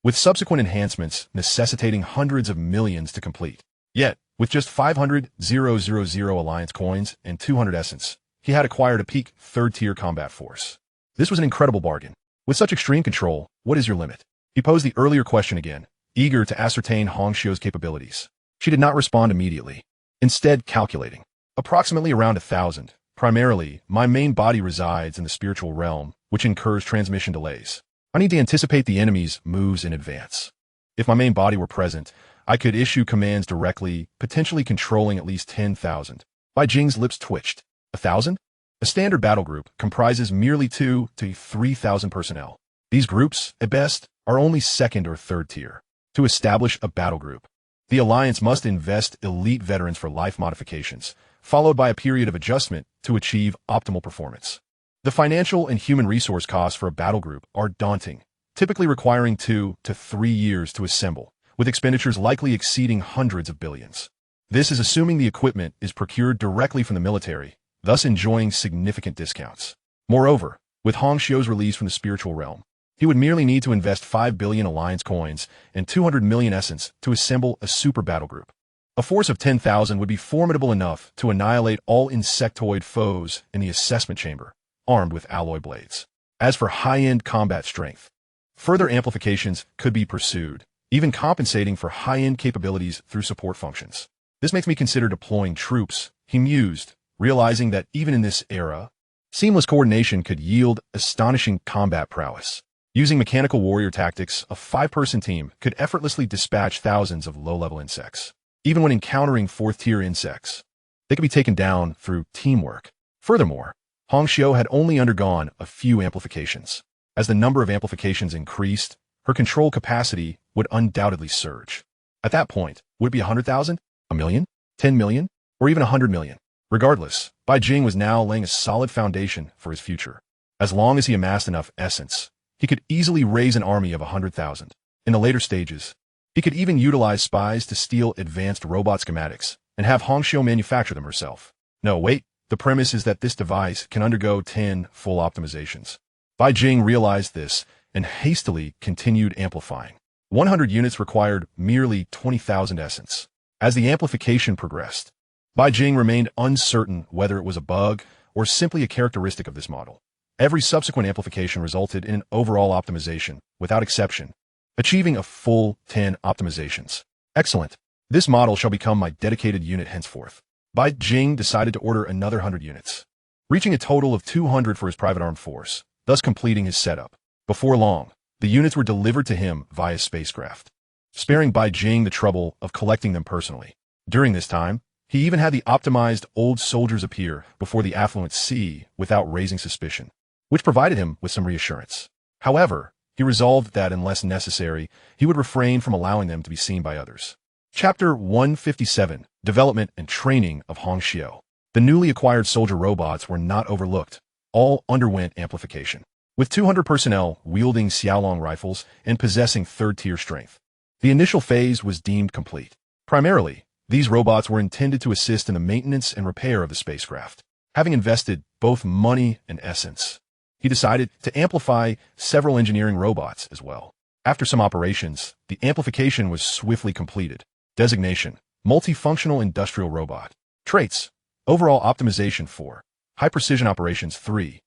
with subsequent enhancements necessitating hundreds of millions to complete. Yet, with just 500,000 Alliance coins and 200 essence, he had acquired a peak third-tier combat force. This was an incredible bargain. With such extreme control, what is your limit? He posed the earlier question again, eager to ascertain Hong Xiu's capabilities. She did not respond immediately, instead calculating. Approximately around 1,000. Primarily, my main body resides in the spiritual realm, which incurs transmission delays. I need to anticipate the enemy's moves in advance. If my main body were present, I could issue commands directly, potentially controlling at least 10,000. Bai Jing's lips twitched. 1,000? A standard battle group comprises merely 2,000 to 3,000 personnel. These groups, at best, are only second or third tier. To establish a battle group, the Alliance must invest elite veterans for life modifications, followed by a period of adjustment to achieve optimal performance. The financial and human resource costs for a battle group are daunting, typically requiring 2 to 3 years to assemble, with expenditures likely exceeding hundreds of billions. This is assuming the equipment is procured directly from the military, thus enjoying significant discounts. Moreover, with Hong Xiu's release from the spiritual realm, he would merely need to invest 5 billion Alliance coins and 200 million essence to assemble a super battle group. A force of 10,000 would be formidable enough to annihilate all insectoid foes in the assessment chamber, armed with alloy blades. As for high-end combat strength, further amplifications could be pursued, even compensating for high-end capabilities through support functions. This makes me consider deploying troops, he mused, realizing that even in this era, seamless coordination could yield astonishing combat prowess. Using mechanical warrior tactics, a 5-person team could effortlessly dispatch thousands of low-level insects. Even when encountering 4th-tier insects, they could be taken down through teamwork. Furthermore, Hong Xiu had only undergone a few amplifications. As the number of amplifications increased, her control capacity would undoubtedly surge. At that point, would it be 100,000, 1,000,000, 10 million, or even 100 million? Regardless, Bai Jing was now laying a solid foundation for his future. As long as he amassed enough essence, he could easily raise an army of 100,000. In the later stages, he could even utilize spies to steal advanced robot schematics, and have Hongxiu manufacture them herself. No, wait, the premise is that this device can undergo 10 full optimizations. Bai Jing realized this and hastily continued amplifying. 100 units required merely 20,000 essence. As the amplification progressed, Bai Jing remained uncertain whether it was a bug or simply a characteristic of this model. Every subsequent amplification resulted in an overall optimization, without exception, achieving a full 10 optimizations. Excellent. This model shall become my dedicated unit henceforth. Bai Jing decided to order another 100 units, reaching a total of 200 for his private armed force, thus completing his setup. Before long, the units were delivered to him via spacecraft, sparing Bai Jing the trouble of collecting them personally. During this time, he even had the optimized old soldiers appear before the affluent sea without raising suspicion, which provided him with some reassurance. However, he resolved that unless necessary, he would refrain from allowing them to be seen by others. Chapter 157, Development and Training of Hongxiu. The newly acquired soldier robots were not overlooked. All underwent amplification, with 200 personnel wielding Xiaolong rifles and possessing third-tier strength. The initial phase was deemed complete. Primarily, these robots were intended to assist in the maintenance and repair of the spacecraft. Having invested both money and essence, he decided to amplify several engineering robots as well. After some operations, the amplification was swiftly completed. Designation: Multifunctional Industrial Robot. Traits: Overall Optimization 4. High Precision Operations 3.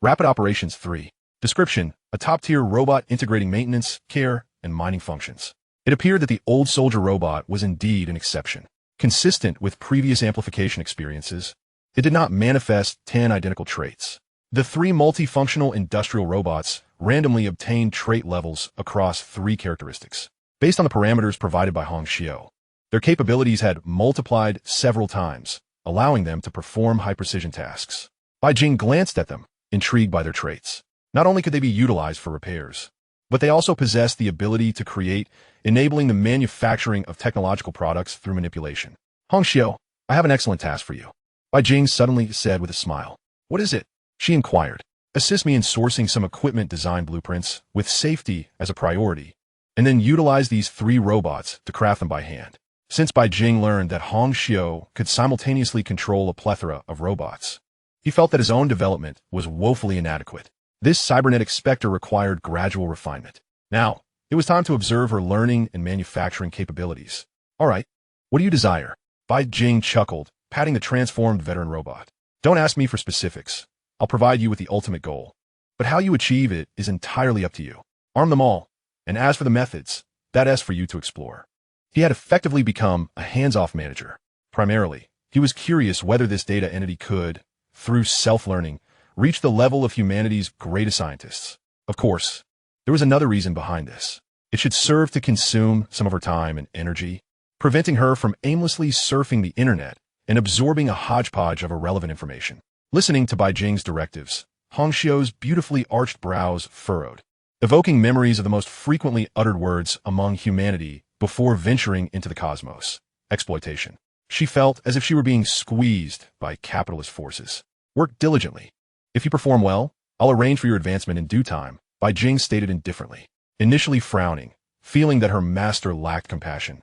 Rapid Operations 3. Description: A top-tier robot integrating maintenance, care, and mining functions. It appeared that the old soldier robot was indeed an exception. Consistent with previous amplification experiences, it did not manifest 10 identical traits. The 3 multifunctional industrial robots randomly obtained trait levels across 3 characteristics, based on the parameters provided by Hongxiu. Their capabilities had multiplied several times, allowing them to perform high-precision tasks. Bai Jing glanced at them, intrigued by their traits. Not only could they be utilized for repairs, but they also possessed the ability to create, enabling the manufacturing of technological products through manipulation. Hongxiu, I have an excellent task for you, Bai Jing suddenly said with a smile. What is it? She inquired. Assist me in sourcing some equipment design blueprints, with safety as a priority, and then utilize these 3 robots to craft them by hand. Since Bai Jing learned that Hongxiu could simultaneously control a plethora of robots, he felt that his own development was woefully inadequate. This cybernetic specter required gradual refinement. Now, it was time to observe her learning and manufacturing capabilities. All right, what do you desire? Bai Jing chuckled, patting the transformed veteran robot. Don't ask me for specifics. I'll provide you with the ultimate goal. But how you achieve it is entirely up to you. Arm them all. And as for the methods, that's for you to explore. He had effectively become a hands-off manager. Primarily, he was curious whether this data entity could, through self-learning, reach the level of humanity's greatest scientists. Of course, there was another reason behind this. It should serve to consume some of her time and energy, preventing her from aimlessly surfing the internet and absorbing a hodgepodge of irrelevant information. Listening to Bai Jing's directives, Hongxiu's beautifully arched brows furrowed, evoking memories of the most frequently uttered words among humanity before venturing into the cosmos: exploitation. She felt as if she were being squeezed by capitalist forces. Work diligently. If you perform well, I'll arrange for your advancement in due time, Bai Jing stated indifferently, initially frowning, feeling that her master lacked compassion.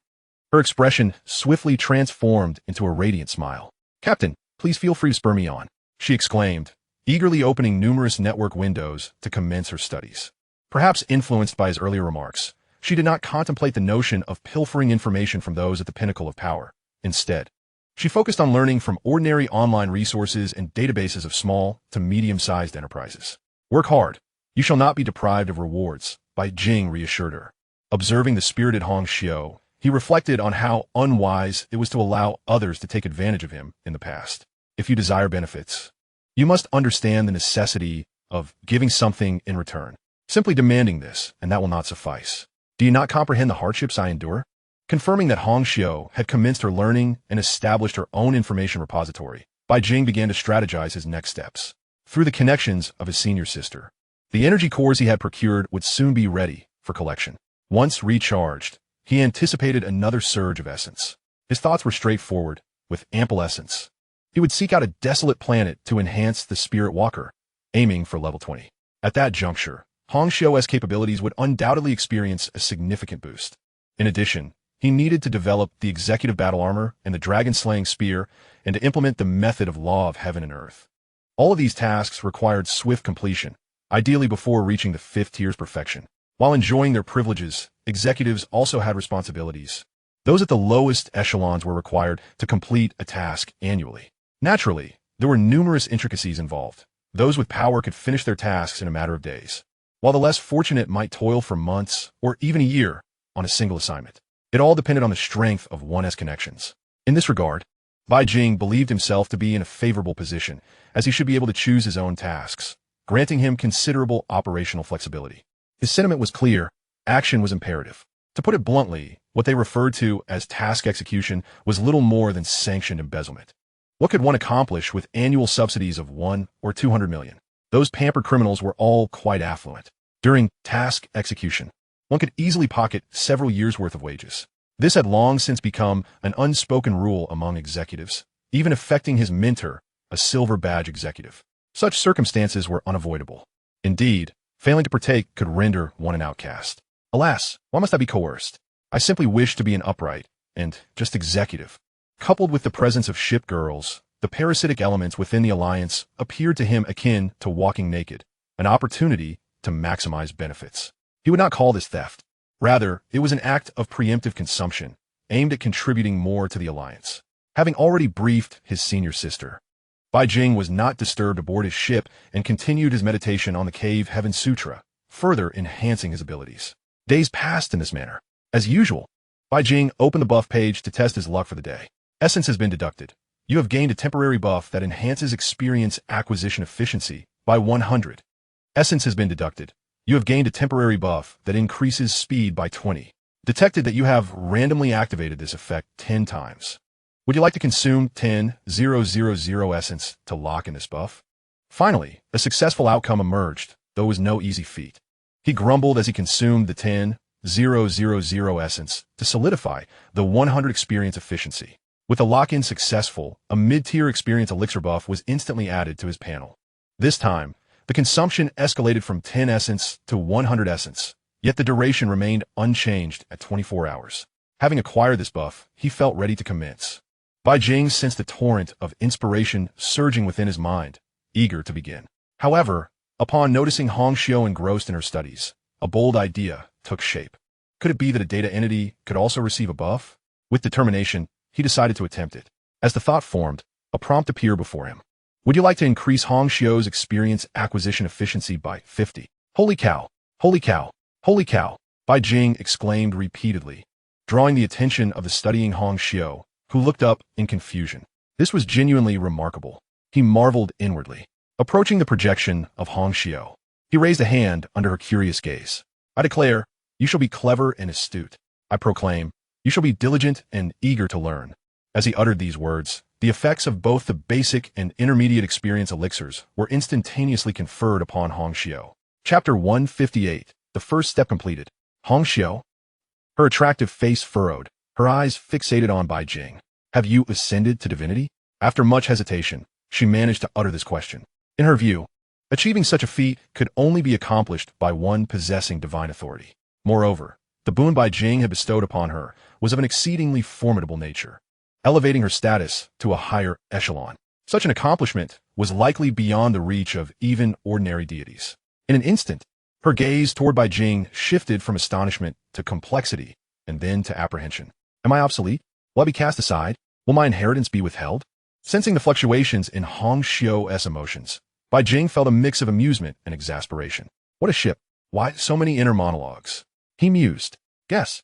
Her expression swiftly transformed into a radiant smile. Captain, please feel free to spur me on, she exclaimed, eagerly opening numerous network windows to commence her studies. Perhaps influenced by his earlier remarks, she did not contemplate the notion of pilfering information from those at the pinnacle of power. Instead, she focused on learning from ordinary online resources and databases of small to medium-sized enterprises. Work hard. You shall not be deprived of rewards, Bai Jing reassured her. Observing the spirited Hongxiu, he reflected on how unwise it was to allow others to take advantage of him in the past. If you desire benefits, you must understand the necessity of giving something in return. Simply demanding this, and that will not suffice. Do you not comprehend the hardships I endure? Confirming that Hongxiu had commenced her learning and established her own information repository, Bai Jing began to strategize his next steps. Through the connections of his senior sister, the energy cores he had procured would soon be ready for collection. Once recharged, he anticipated another surge of essence. His thoughts were straightforward, with ample essence. He would seek out a desolate planet to enhance the Spirit Walker, aiming for level 20. At that juncture, Hongxiu's capabilities would undoubtedly experience a significant boost. In addition, He needed to develop the executive battle armor and the dragon-slaying spear, and to implement the method of law of heaven and earth. All of these tasks required swift completion, ideally before reaching the 5th tier's perfection. While enjoying their privileges, executives also had responsibilities. Those at the lowest echelons were required to complete a task annually. Naturally, there were numerous intricacies involved. Those with power could finish their tasks in a matter of days, while the less fortunate might toil for months or even a year on a single assignment. It all depended on the strength of one's connections. In this regard, Bai Jing believed himself to be in a favorable position, as he should be able to choose his own tasks, granting him considerable operational flexibility. His sentiment was clear: action was imperative. To put it bluntly, what they referred to as task execution was little more than sanctioned embezzlement. What could one accomplish with annual subsidies of 1 or 200 million? Those pampered criminals were all quite affluent. During task execution, one could easily pocket several years' worth of wages. This had long since become an unspoken rule among executives, even affecting his mentor, a silver badge executive. Such circumstances were unavoidable. Indeed, failing to partake could render one an outcast. Alas, why must I be coerced? I simply wish to be an upright and just executive. Coupled with the presence of ship girls, the parasitic elements within the alliance appeared to him akin to walking naked, an opportunity to maximize benefits. He would not call this theft. Rather, it was an act of preemptive consumption, aimed at contributing more to the alliance. Having already briefed his senior sister, Bai Jing was not disturbed aboard his ship and continued his meditation on the Cave Heaven Sutra, further enhancing his abilities. Days passed in this manner. As usual, Bai Jing opened the buff page to test his luck for the day. Essence has been deducted. You have gained a temporary buff that enhances experience acquisition efficiency by 100. Essence has been deducted. You have gained a temporary buff that increases speed by 20. Detected that you have randomly activated this effect 10 times. Would you like to consume 10,000 essence to lock in this buff? Finally, a successful outcome emerged, though it was no easy feat. He grumbled as he consumed the 10,000 essence to solidify the 100 experience efficiency. With the lock-in successful, a mid-tier experience elixir buff was instantly added to his panel. This time, the consumption escalated from 10 essence to 100 essence, yet the duration remained unchanged at 24 hours. Having acquired this buff, he felt ready to commence. Bai Jing sensed the torrent of inspiration surging within his mind, eager to begin. However, upon noticing Hong Xiu engrossed in her studies, a bold idea took shape. Could it be that a data entity could also receive a buff? With determination, he decided to attempt it. As the thought formed, a prompt appeared before him. Would you like to increase Hong Xiu's experience acquisition efficiency by 50? Holy cow! Holy cow! Holy cow! Bai Jing exclaimed repeatedly, drawing the attention of the studying Hong Xiu, who looked up in confusion. This was genuinely remarkable. He marveled inwardly. Approaching the projection of Hong Xiu, he raised a hand under her curious gaze. I declare, you shall be clever and astute. I proclaim, you shall be diligent and eager to learn. As he uttered these words, the effects of both the basic and intermediate experience elixirs were instantaneously conferred upon Hong Xiu. Chapter 158, the first step completed. Hong Xiu? Her attractive face furrowed, her eyes fixated on Bai Jing. Have you ascended to divinity? After much hesitation, she managed to utter this question. In her view, achieving such a feat could only be accomplished by one possessing divine authority. Moreover, the boon Bai Jing had bestowed upon her was of an exceedingly formidable nature, elevating her status to a higher echelon. Such an accomplishment was likely beyond the reach of even ordinary deities. In an instant, her gaze toward Bai Jing shifted from astonishment to complexity and then to apprehension. Am I obsolete? Will I be cast aside? Will my inheritance be withheld? Sensing the fluctuations in Hong Xiu's emotions, Bai Jing felt a mix of amusement and exasperation. What a ship! Why so many inner monologues? He mused. Guess.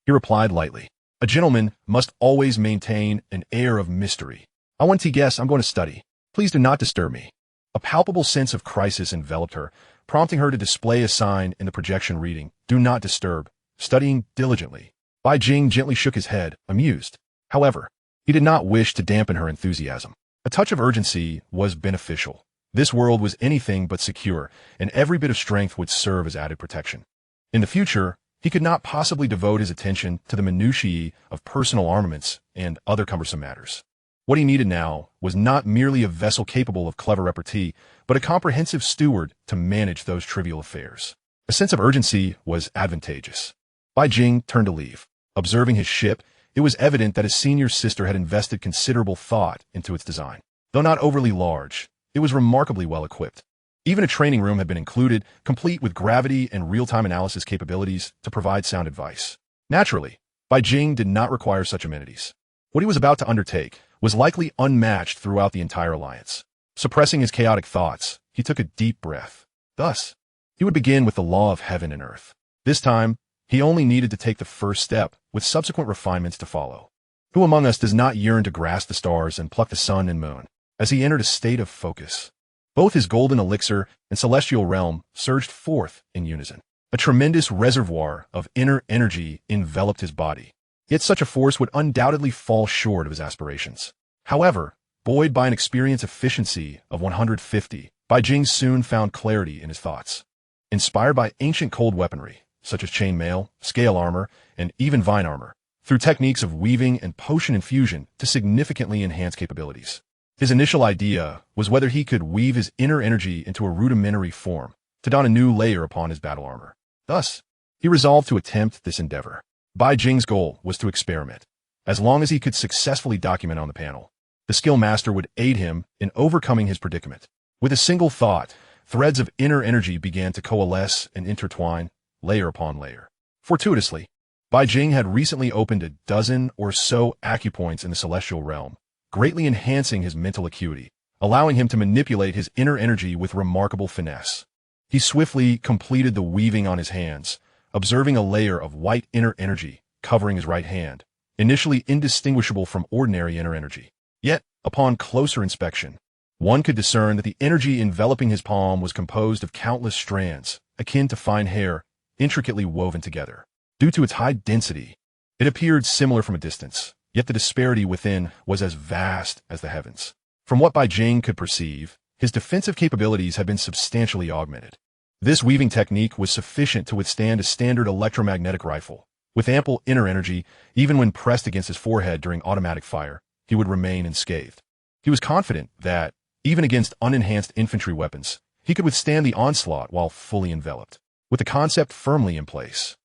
He replied lightly. A gentleman must always maintain an air of mystery. I want to guess. I'm going to study. Please do not disturb me. A palpable sense of crisis enveloped her, prompting her to display a sign in the projection reading, Do not disturb, studying diligently. Bai Jing gently shook his head, amused. However, he did not wish to dampen her enthusiasm. A touch of urgency was beneficial. This world was anything but secure, and every bit of strength would serve as added protection. In the future, he could not possibly devote his attention to the minutiae of personal armaments and other cumbersome matters. What he needed now was not merely a vessel capable of clever repartee, but a comprehensive steward to manage those trivial affairs. A sense of urgency was advantageous. Bai Jing turned to leave. Observing his ship, it was evident that his senior sister had invested considerable thought into its design. Though not overly large, it was remarkably well equipped. Even a training room had been included, complete with gravity and real-time analysis capabilities to provide sound advice. Naturally, Bai Jing did not require such amenities. What he was about to undertake was likely unmatched throughout the entire alliance. Suppressing his chaotic thoughts, he took a deep breath. Thus, he would begin with the law of heaven and earth. This time, he only needed to take the first step, with subsequent refinements to follow. Who among us does not yearn to grasp the stars and pluck the sun and moon? As he entered a state of focus, both his golden elixir and celestial realm surged forth in unison. A tremendous reservoir of inner energy enveloped his body. Yet such a force would undoubtedly fall short of his aspirations. However, buoyed by an experience efficiency of 150, Bai Jing soon found clarity in his thoughts. Inspired by ancient cold weaponry, such as chainmail, scale armor, and even vine armor, through techniques of weaving and potion infusion to significantly enhance capabilities. His initial idea was whether he could weave his inner energy into a rudimentary form to don a new layer upon his battle armor. Thus, he resolved to attempt this endeavor. Bai Jing's goal was to experiment. As long as he could successfully document on the panel, the skill master would aid him in overcoming his predicament. With a single thought, threads of inner energy began to coalesce and intertwine, layer upon layer. Fortuitously, Bai Jing had recently opened a dozen or so acupoints in the celestial realm, greatly enhancing his mental acuity, allowing him to manipulate his inner energy with remarkable finesse. He swiftly completed the weaving on his hands, observing a layer of white inner energy covering his right hand, initially indistinguishable from ordinary inner energy. Yet, upon closer inspection, one could discern that the energy enveloping his palm was composed of countless strands, akin to fine hair, intricately woven together. Due to its high density, it appeared similar from a distance, yet the disparity within was as vast as the heavens. From what Bai Jing could perceive, his defensive capabilities had been substantially augmented. This weaving technique was sufficient to withstand a standard electromagnetic rifle. With ample inner energy, even when pressed against his forehead during automatic fire, he would remain unscathed. He was confident that, even against unenhanced infantry weapons, he could withstand the onslaught while fully enveloped. With the concept firmly in place,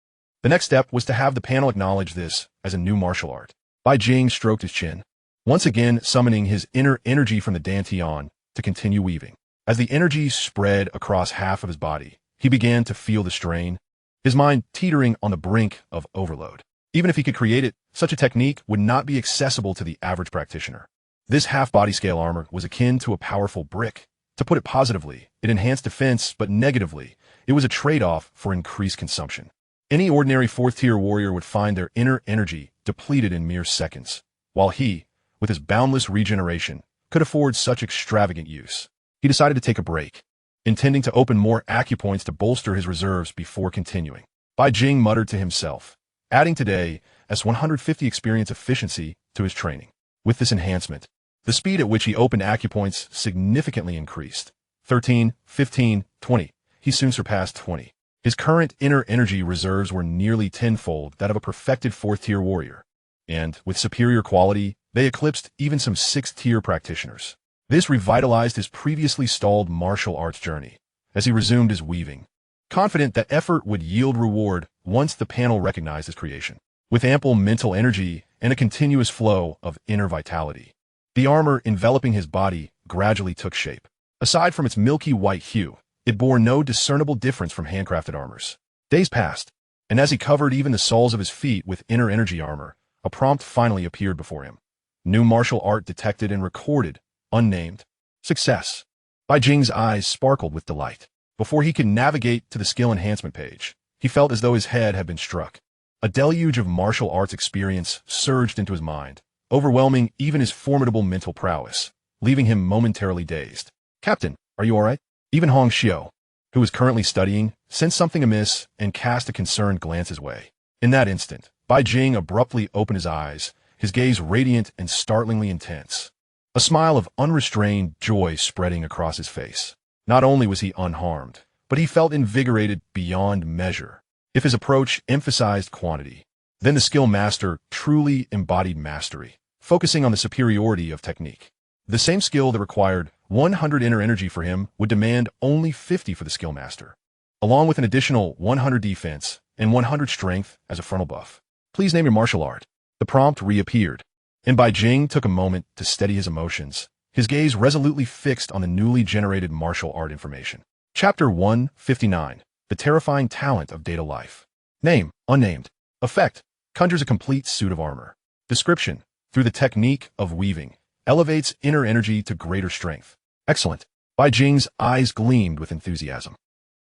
the next step was to have the panel acknowledge this as a new martial art. Bai Jing stroked his chin, once again summoning his inner energy from the dantian to continue weaving. As the energy spread across half of his body, he began to feel the strain, his mind teetering on the brink of overload. Even if he could create it, such a technique would not be accessible to the average practitioner. This half-body scale armor was akin to a powerful brick. To put it positively, it enhanced defense, but negatively, it was a trade-off for increased consumption. Any ordinary fourth-tier warrior would find their inner energy depleted in mere seconds, while he, with his boundless regeneration, could afford such extravagant use. He decided to take a break, intending to open more acupoints to bolster his reserves before continuing. Bai Jing muttered to himself, adding today as 150 experience efficiency to his training. With this enhancement, the speed at which he opened acupoints significantly increased. 13, 15, 20. He soon surpassed 20. His current inner energy reserves were nearly tenfold that of a perfected fourth-tier warrior, and, with superior quality, they eclipsed even some sixth-tier practitioners. This revitalized his previously stalled martial arts journey, as he resumed his weaving, confident that effort would yield reward once the panel recognized his creation. With ample mental energy and a continuous flow of inner vitality, the armor enveloping his body gradually took shape. Aside from its milky white hue, it bore no discernible difference from handcrafted armors. Days passed, and as he covered even the soles of his feet with inner energy armor, a prompt finally appeared before him. New martial art detected and recorded, unnamed. Success. Bai Jing's eyes sparkled with delight. Before he could navigate to the skill enhancement page, he felt as though his head had been struck. A deluge of martial arts experience surged into his mind, overwhelming even his formidable mental prowess, leaving him momentarily dazed. "Captain, are you all right?" Even Hong Xiao, who was currently studying, sensed something amiss and cast a concerned glance his way. In that instant, Bai Jing abruptly opened his eyes, his gaze radiant and startlingly intense. A smile of unrestrained joy spreading across his face. Not only was he unharmed, but he felt invigorated beyond measure. If his approach emphasized quantity, then the skill master truly embodied mastery, focusing on the superiority of technique. The same skill that required 100 inner energy for him would demand only 50 for the skill master, along with an additional 100 defense and 100 strength as a frontal buff. Please name your martial art. The prompt reappeared, and Bai Jing took a moment to steady his emotions, his gaze resolutely fixed on the newly generated martial art information. Chapter 159. The Terrifying Talent of Data Life. Name, unnamed. Effect, conjures a complete suit of armor. Description, through the technique of weaving, elevates inner energy to greater strength. Excellent. Bai Jing's eyes gleamed with enthusiasm.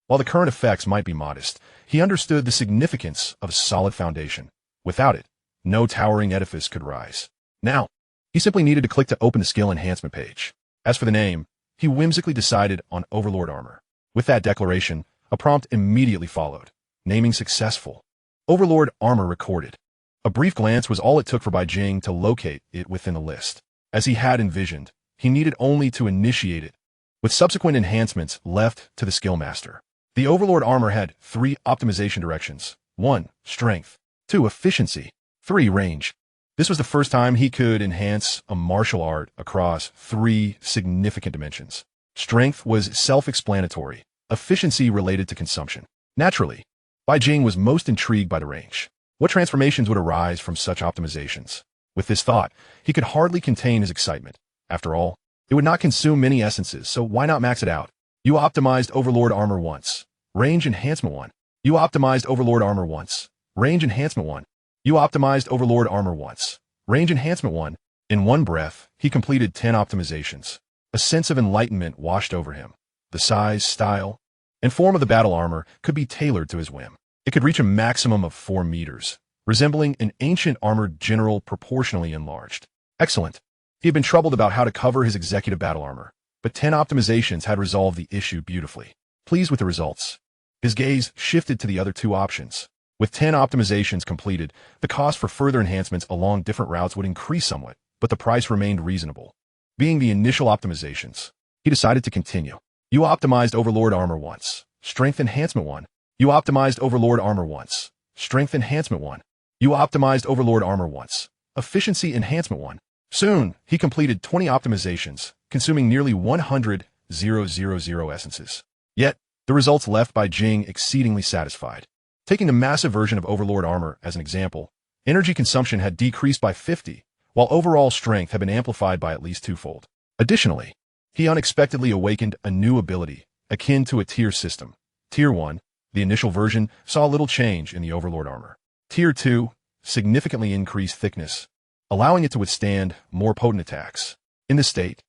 While the current effects might be modest, he understood the significance of a solid foundation. Without it, no towering edifice could rise. Now, he simply needed to click to open the skill enhancement page. As for the name, he whimsically decided on Overlord Armor. With that declaration, a prompt immediately followed. Naming successful. Overlord Armor recorded. A brief glance was all it took for Bai Jing to locate it within the list. As he had envisioned, he needed only to initiate it, with subsequent enhancements left to the skill master. The Overlord Armor had 3 optimization directions. 1. Strength. 2. Efficiency. 3. Range. This was the first time he could enhance a martial art across 3 significant dimensions. Strength was self-explanatory, efficiency related to consumption. Naturally, Bai Jing was most intrigued by the range. What transformations would arise from such optimizations? With this thought, he could hardly contain his excitement. After all, it would not consume many essences, so why not max it out? You optimized Overlord Armor once. Range Enhancement 1. You optimized Overlord Armor once. Range Enhancement 1. You optimized Overlord Armor once. Range Enhancement 1. In one breath, he completed 10 optimizations. A sense of enlightenment washed over him. The size, style, and form of the battle armor could be tailored to his whim. It could reach a maximum of 4 meters, resembling an ancient armored general proportionally enlarged. Excellent. He had been troubled about how to cover his executive battle armor, but 10 optimizations had resolved the issue beautifully. Pleased with the results, his gaze shifted to the other 2 options. With 10 optimizations completed, the cost for further enhancements along different routes would increase somewhat, but the price remained reasonable. Being the initial optimizations, he decided to continue. You optimized Overlord Armor once. Strength Enhancement 1. You optimized Overlord Armor once. Strength Enhancement 1. You optimized Overlord Armor once. Efficiency Enhancement 1. Soon, he completed 20 optimizations, consuming nearly 100,000 essences. Yet, the results left Bai Jing exceedingly satisfied. Taking the massive version of Overlord Armor as an example, energy consumption had decreased by 50, while overall strength had been amplified by at least 2-fold. Additionally, he unexpectedly awakened a new ability, akin to a tier system. Tier 1, the initial version, saw little change in the Overlord Armor. Tier 2, significantly increased thickness, allowing it to withstand more potent attacks. In this state,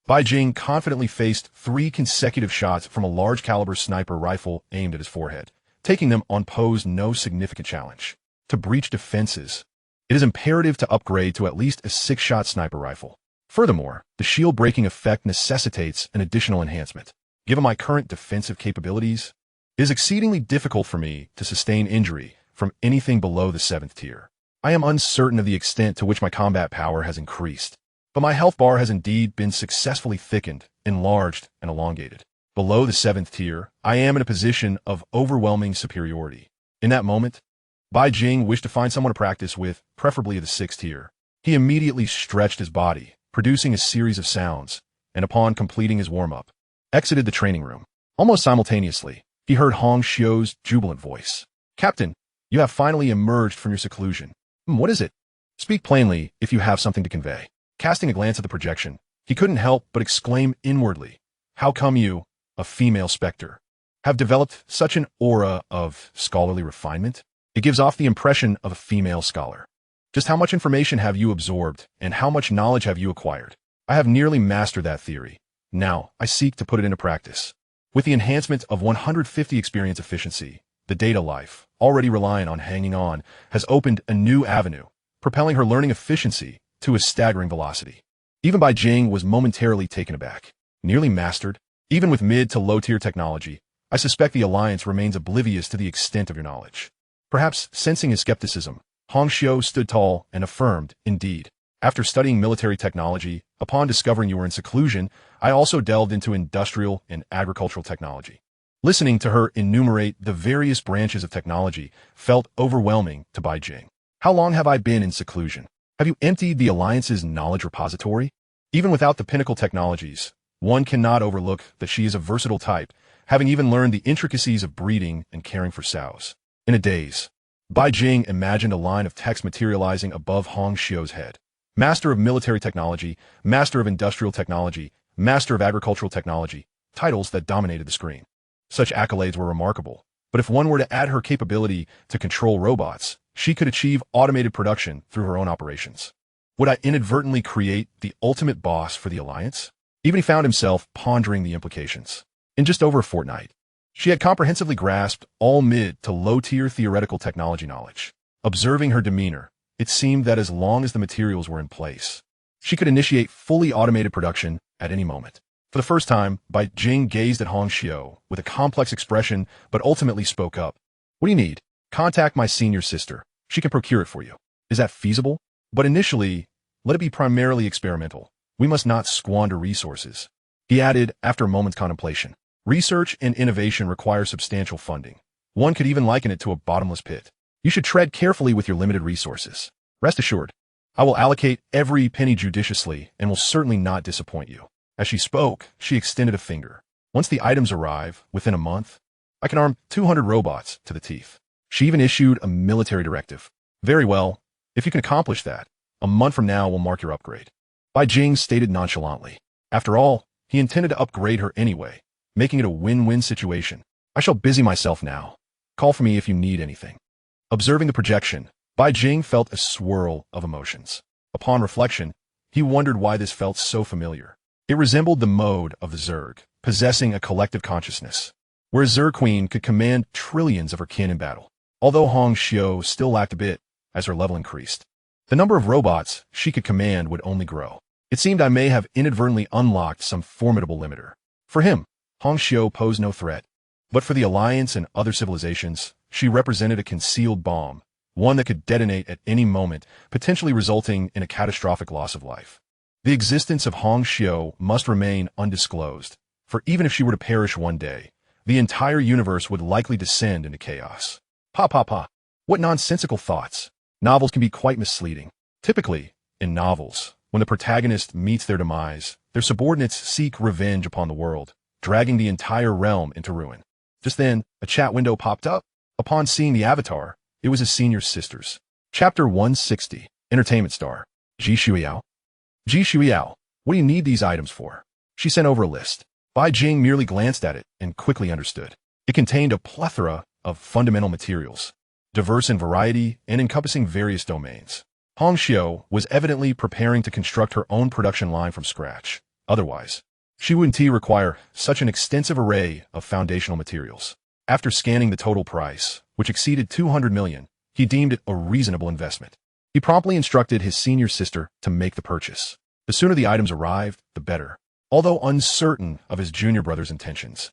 Bai Jing confidently faced 3 consecutive shots from a large-caliber sniper rifle aimed at his forehead. Taking them on posed no significant challenge. To breach defenses, it is imperative to upgrade to at least a 6-shot sniper rifle. Furthermore, the shield-breaking effect necessitates an additional enhancement. Given my current defensive capabilities, it is exceedingly difficult for me to sustain injury from anything below the 7th tier. I am uncertain of the extent to which my combat power has increased, but my health bar has indeed been successfully thickened, enlarged, and elongated. Below the 7th tier, I am in a position of overwhelming superiority. In that moment, Bai Jing wished to find someone to practice with, preferably the 6th tier. He immediately stretched his body, producing a series of sounds, and upon completing his warm-up, exited the training room. Almost simultaneously, he heard Hong Xiu's jubilant voice. Captain, you have finally emerged from your seclusion. What is it? Speak plainly if you have something to convey. Casting a glance at the projection, he couldn't help but exclaim inwardly, how come you, a female specter, have developed such an aura of scholarly refinement? It gives off the impression of a female scholar. Just how much information have you absorbed, and how much knowledge have you acquired? I have nearly mastered that theory. Now, I seek to put it into practice. With the enhancement of 150 experience efficiency, the data life, already relying on hanging on, has opened a new avenue, propelling her learning efficiency to a staggering velocity. Even Bai Jing was momentarily taken aback. Nearly mastered? Even with mid to low tier technology, I suspect the Alliance remains oblivious to the extent of your knowledge. Perhaps sensing his skepticism, Hong Xiu stood tall and affirmed, indeed. After studying military technology, upon discovering you were in seclusion, I also delved into industrial and agricultural technology. Listening to her enumerate the various branches of technology felt overwhelming to Bai Jing. How long have I been in seclusion? Have you emptied the Alliance's knowledge repository? Even without the pinnacle technologies, one cannot overlook that she is a versatile type, having even learned the intricacies of breeding and caring for sows. In a daze, Bai Jing imagined a line of text materializing above Hong Xiu's head. Master of Military Technology, Master of Industrial Technology, Master of Agricultural Technology, titles that dominated the screen. Such accolades were remarkable, but if one were to add her capability to control robots, she could achieve automated production through her own operations. Would I inadvertently create the ultimate boss for the Alliance? Even he found himself pondering the implications. In just over a fortnight, she had comprehensively grasped all mid to low-tier theoretical technology knowledge. Observing her demeanor, it seemed that as long as the materials were in place, she could initiate fully automated production at any moment. For the first time, Bai Jing gazed at Hong Xiu with a complex expression but ultimately spoke up. What do you need? Contact my senior sister. She can procure it for you. Is that feasible? But initially, let it be primarily experimental. We must not squander resources. He added after a moment's contemplation. Research and innovation require substantial funding. One could even liken it to a bottomless pit. You should tread carefully with your limited resources. Rest assured, I will allocate every penny judiciously and will certainly not disappoint you. As she spoke, she extended a finger. Once the items arrive, within a month, I can arm 200 robots to the teeth. She even issued a military directive. Very well. If you can accomplish that, a month from now will mark your upgrade. Bai Jing stated nonchalantly. After all, he intended to upgrade her anyway, making it a win-win situation. I shall busy myself now. Call for me if you need anything. Observing the projection, Bai Jing felt a swirl of emotions. Upon reflection, he wondered why this felt so familiar. It resembled the mode of the Zerg, possessing a collective consciousness, where Zerg Queen could command trillions of her kin in battle. Although Hong Xiu still lacked a bit as her level increased, the number of robots she could command would only grow. It seemed I may have inadvertently unlocked some formidable limiter. For him, Hong Xiu posed no threat, but for the Alliance and other civilizations, she represented a concealed bomb, one that could detonate at any moment, potentially resulting in a catastrophic loss of life. The existence of Hong Xiu must remain undisclosed, for even if she were to perish one day, the entire universe would likely descend into chaos. Pa. What nonsensical thoughts. Novels can be quite misleading. Typically, in novels, when the protagonist meets their demise, their subordinates seek revenge upon the world, dragging the entire realm into ruin. Just then, a chat window popped up. Upon seeing the avatar, it was his senior sister's. Chapter 160, Entertainment Star. Ji Shuiyao. Ji Shuiyao, what do you need these items for? She sent over a list. Bai Jing merely glanced at it and quickly understood. It contained a plethora of fundamental materials, diverse in variety and encompassing various domains. Hong Xiu was evidently preparing to construct her own production line from scratch. Otherwise, she wouldn't require such an extensive array of foundational materials. After scanning the total price, which exceeded 200 million, he deemed it a reasonable investment. He promptly instructed his senior sister to make the purchase. The sooner the items arrived, the better. Although uncertain of his junior brother's intentions,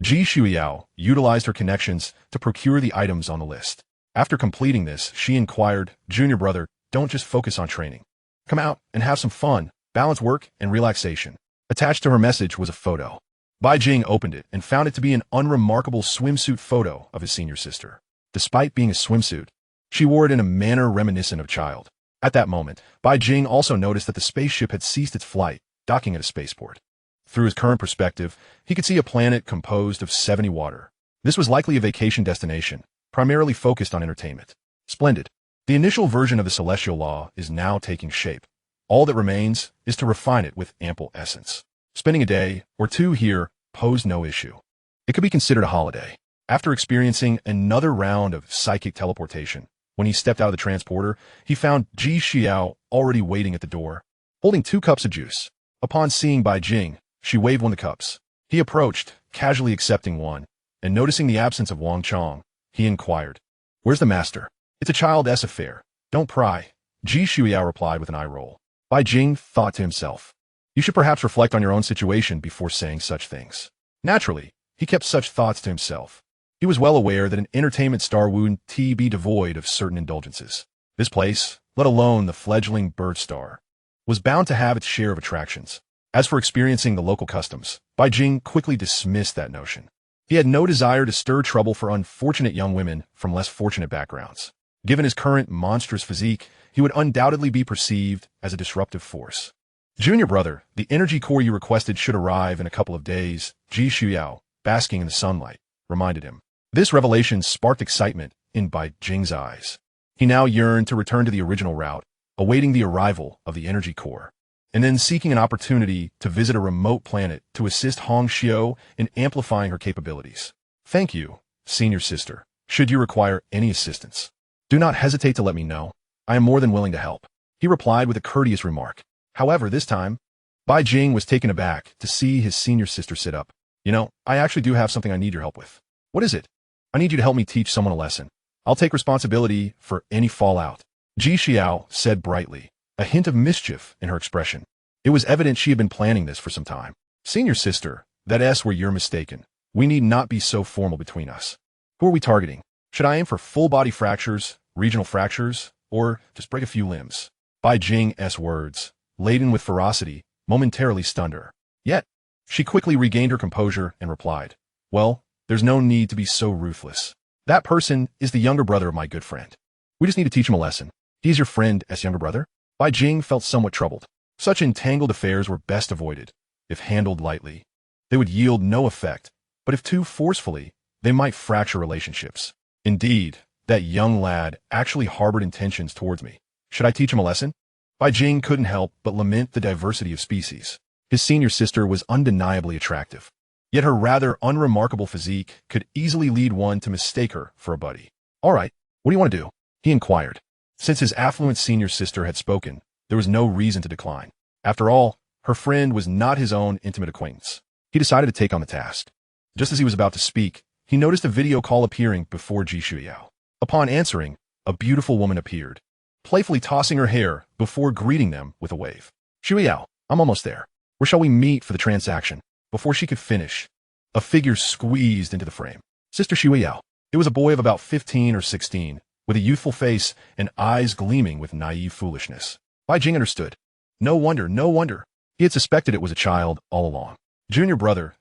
Ji Shuiyao utilized her connections to procure the items on the list. After completing this, she inquired, "Junior brother, don't just focus on training. Come out and have some fun, balance work and relaxation." Attached to her message was a photo. Bai Jing opened it and found it to be an unremarkable swimsuit photo of his senior sister. Despite being a swimsuit, she wore it in a manner reminiscent of a child. At that moment, Bai Jing also noticed that the spaceship had ceased its flight, docking at a spaceport. Through his current perspective, he could see a planet composed of 70 water. This was likely a vacation destination, primarily focused on entertainment. Splendid. The initial version of the celestial law is now taking shape. All that remains is to refine it with ample essence. Spending a day or two here posed no issue. It could be considered a holiday. After experiencing another round of psychic teleportation, when he stepped out of the transporter, he found Ji Xiao already waiting at the door, holding 2 cups of juice. Upon seeing Bai Jing, she waved one of the cups. He approached, casually accepting one, and noticing the absence of Wang Chong, he inquired, "Where's the master?" "It's a child's affair. Don't pry," Ji Shuiyao replied with an eye roll. Bai Jing thought to himself, "You should perhaps reflect on your own situation before saying such things." Naturally, he kept such thoughts to himself. He was well aware that an entertainment star wouldn't be devoid of certain indulgences. This place, let alone the fledgling bird star, was bound to have its share of attractions. As for experiencing the local customs, Bai Jing quickly dismissed that notion. He had no desire to stir trouble for unfortunate young women from less fortunate backgrounds. Given his current monstrous physique, he would undoubtedly be perceived as a disruptive force. "Junior brother, the energy core you requested should arrive in a couple of days," Ji Shuiyao, basking in the sunlight, reminded him. This revelation sparked excitement in Bai Jing's eyes. He now yearned to return to the original route, awaiting the arrival of the energy core, and then seeking an opportunity to visit a remote planet to assist Hong Xiao in amplifying her capabilities. Thank you, senior sister. Should you require any assistance, do not hesitate to let me know. I am more than willing to help, he replied with a courteous remark. However, this time, Bai Jing was taken aback to see his senior sister sit up. You know, I actually do have something I need your help with. What is it? I need you to help me teach someone a lesson. I'll take responsibility for any fallout, Ji Xiao said brightly, a hint of mischief in her expression. It was evident she had been planning this for some time. Senior sister, that S where you're mistaken. We need not be so formal between us. Who are we targeting? Should I aim for full-body fractures, regional fractures, or just break a few limbs? Bai Jing's words, laden with ferocity, momentarily stunned her. Yet, she quickly regained her composure and replied, well, there's no need to be so ruthless. That person is the younger brother of my good friend. We just need to teach him a lesson. He's your friend's younger brother? Bai Jing felt somewhat troubled. Such entangled affairs were best avoided. If handled lightly, they would yield no effect, but if too forcefully, they might fracture relationships. Indeed, that young lad actually harbored intentions towards me. Should I teach him a lesson? Bai Jing couldn't help but lament the diversity of species. His senior sister was undeniably attractive, yet her rather unremarkable physique could easily lead one to mistake her for a buddy. All right, what do you want to do? He inquired. Since his affluent senior sister had spoken, there was no reason to decline. After all, her friend was not his own intimate acquaintance. He decided to take on the task. Just as he was about to speak, he noticed a video call appearing before Ji Xiao. Upon answering, a beautiful woman appeared, playfully tossing her hair before greeting them with a wave. Xiao, I'm almost there. Where shall we meet for the transaction? Before she could finish, a figure squeezed into the frame. Sister Xiao. It was a boy of about 15 or 16, with a youthful face and eyes gleaming with naive foolishness. Bai Jing understood. No wonder. He had suspected it was a child all along. Junior brother,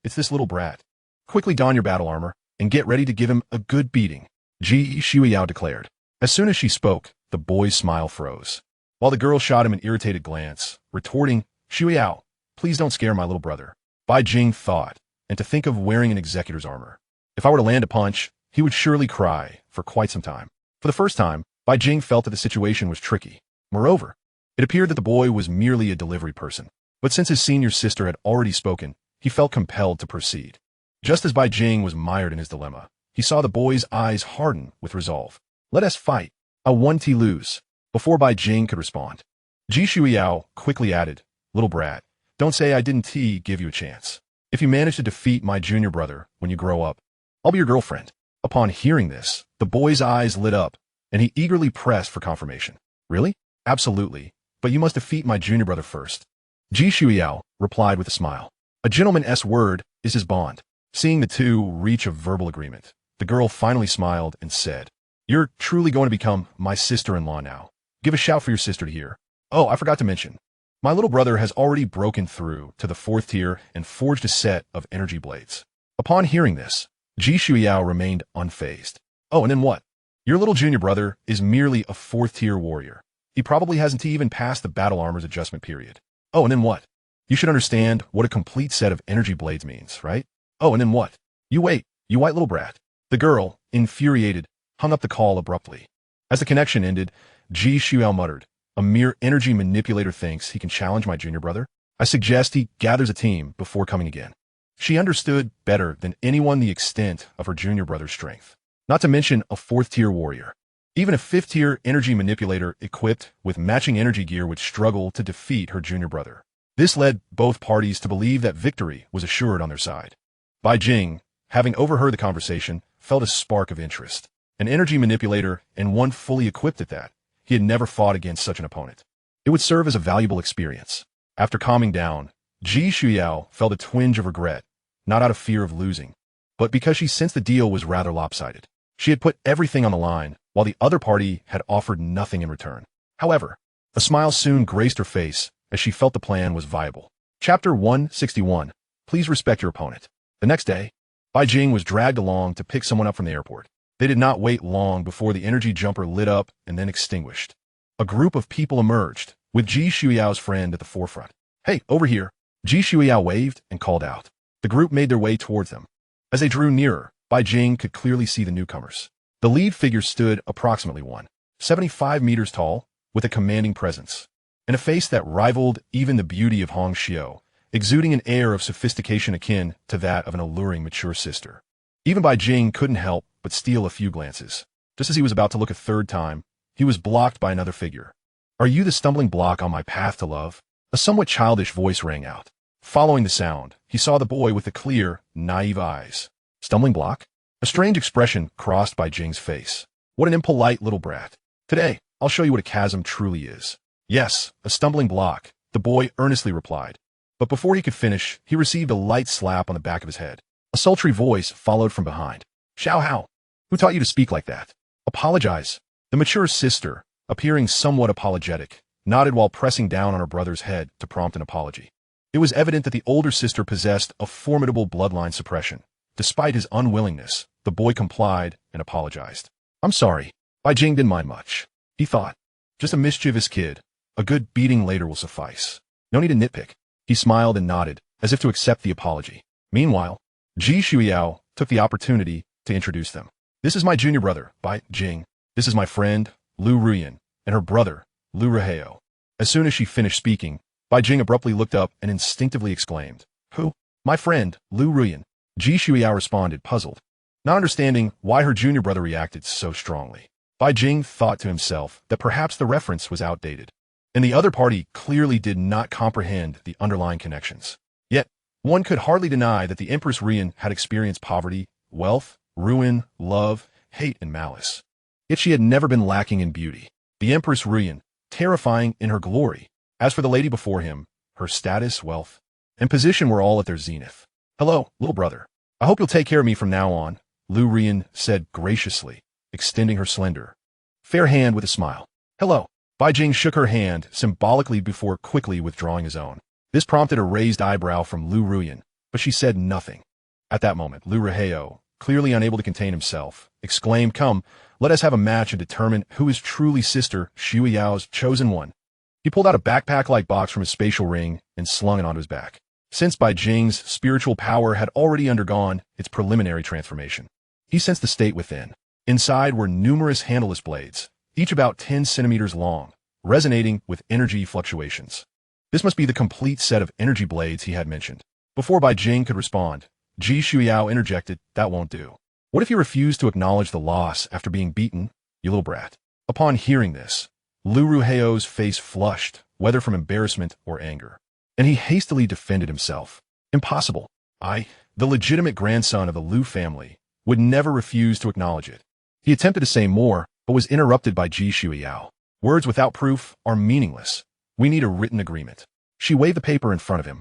it's this little brat. Quickly don your battle armor and get ready to give him a good beating, Ji Xiao declared. As soon as she spoke, the boy's smile froze, while the girl shot him an irritated glance, retorting, Xiao, please don't scare my little brother. Bai Jing thought, and to think of wearing an executor's armor. If I were to land a punch, he would surely cry for quite some time. For the first time, Bai Jing felt that the situation was tricky. Moreover, it appeared that the boy was merely a delivery person. But since his senior sister had already spoken, he felt compelled to proceed. Just as Bai Jing was mired in his dilemma, he saw the boy's eyes harden with resolve. Let us fight. A 1T lose. Before Bai Jing could respond, Ji Xiao quickly added, little brat, don't say I didn't give you a chance. If you manage to defeat my junior brother when you grow up, I'll be your girlfriend. Upon hearing this, the boy's eyes lit up, and he eagerly pressed for confirmation. Really? Absolutely. But you must defeat my junior brother first. Ji Xiao replied with a smile. A gentleman's word is his bond. Seeing the two reach a verbal agreement, the girl finally smiled and said, you're truly going to become my sister-in-law now. Give a shout for your sister to hear. Oh, I forgot to mention. My little brother has already broken through to the 4th tier and forged a set of energy blades. Upon hearing this, Ji Xiao remained unfazed. Oh, and then what? Your little junior brother is merely a 4th tier warrior. He probably hasn't even passed the battle armor's adjustment period. Oh, and then what? You should understand what a complete set of energy blades means, right? Oh, and then what? You wait, you white little brat. The girl, infuriated, hung up the call abruptly. As the connection ended, Ji Xiao muttered, a mere energy manipulator thinks he can challenge my junior brother? I suggest he gathers a team before coming again. She understood better than anyone the extent of her junior brother's strength, not to mention a 4th tier warrior. Even a 5th tier energy manipulator equipped with matching energy gear would struggle to defeat her junior brother. This led both parties to believe that victory was assured on their side. Bai Jing, having overheard the conversation, felt a spark of interest. An energy manipulator and one fully equipped at that. He had never fought against such an opponent. It would serve as a valuable experience. After calming down, Ji Xiao felt a twinge of regret, not out of fear of losing, but because she sensed the deal was rather lopsided. She had put everything on the line, while the other party had offered nothing in return. However, a smile soon graced her face as she felt the plan was viable. Chapter 161. Please respect your opponent. The next day, Bai Jing was dragged along to pick someone up from the airport. They did not wait long before the energy jumper lit up and then extinguished. A group of people emerged, with Ji Xiao's friend at the forefront. Hey, over here. Ji Xiao waved and called out. The group made their way towards them. As they drew nearer, Bai Jing could clearly see the newcomers. The lead figure stood approximately 175 meters tall, with a commanding presence, and a face that rivaled even the beauty of Hong Xiao, exuding an air of sophistication akin to that of an alluring mature sister. Even Bai Jing couldn't help but steal a few glances. Just as he was about to look a third time, he was blocked by another figure. "Are you the stumbling block on my path to love?" A somewhat childish voice rang out. Following the sound, he saw the boy with the clear, naive eyes. Stumbling block? A strange expression crossed Bai Jing's face. What an impolite little brat. "Today, I'll show you what a chasm truly is." "Yes, a stumbling block," the boy earnestly replied. But before he could finish, he received a light slap on the back of his head. A sultry voice followed from behind. "Xiao Hao, who taught you to speak like that? Apologize." The mature sister, appearing somewhat apologetic, nodded while pressing down on her brother's head to prompt an apology. It was evident that the older sister possessed a formidable bloodline suppression. Despite his unwillingness, the boy complied and apologized. "I'm sorry. Bai Jing didn't mind much," he thought. "Just a mischievous kid. A good beating later will suffice. No need to nitpick." He smiled and nodded, as if to accept the apology. Meanwhile, Ji Shuiyao took the opportunity to introduce them. "This is my junior brother, Bai Jing. This is my friend, Lu Ruyan, and her brother, Lu Ruheo." As soon as she finished speaking, Bai Jing abruptly looked up and instinctively exclaimed, "Who?" "My friend, Lu Ruyan." Ji Shuiyao responded, puzzled, not understanding why her junior brother reacted so strongly. Bai Jing thought to himself that perhaps the reference was outdated, and the other party clearly did not comprehend the underlying connections. Yet, one could hardly deny that the Empress Ruyan had experienced poverty, wealth, ruin, love, hate, and malice. Yet she had never been lacking in beauty. The Empress Ruyan, terrifying in her glory. As for the lady before him, her status, wealth, and position were all at their zenith. "Hello, little brother. I hope you'll take care of me from now on," Lu Ruyan said graciously, extending her slender, fair hand with a smile. "Hello." Bai Jing shook her hand symbolically before quickly withdrawing his own. This prompted a raised eyebrow from Lu Ruyan, but she said nothing. At that moment, Lu Ruheo, clearly unable to contain himself, exclaimed, "Come, let us have a match and determine who is truly Sister Shuiyao's chosen one." He pulled out a backpack-like box from his spatial ring and slung it onto his back. Since Bai Jing's spiritual power had already undergone its preliminary transformation, he sensed the state within. Inside were numerous handleless blades, each about 10 centimeters long, resonating with energy fluctuations. This must be the complete set of energy blades he had mentioned. Before Bai Jing could respond, Ji Shuiyao interjected, "That won't do. What if you refuse to acknowledge the loss after being beaten, you little brat?" Upon hearing this, Lu Ruheo's face flushed, whether from embarrassment or anger, and he hastily defended himself. "Impossible. I, the legitimate grandson of the Lu family, would never refuse to acknowledge it." He attempted to say more, but was interrupted by Ji Shuiyao. "Words without proof are meaningless. We need a written agreement." She waved the paper in front of him.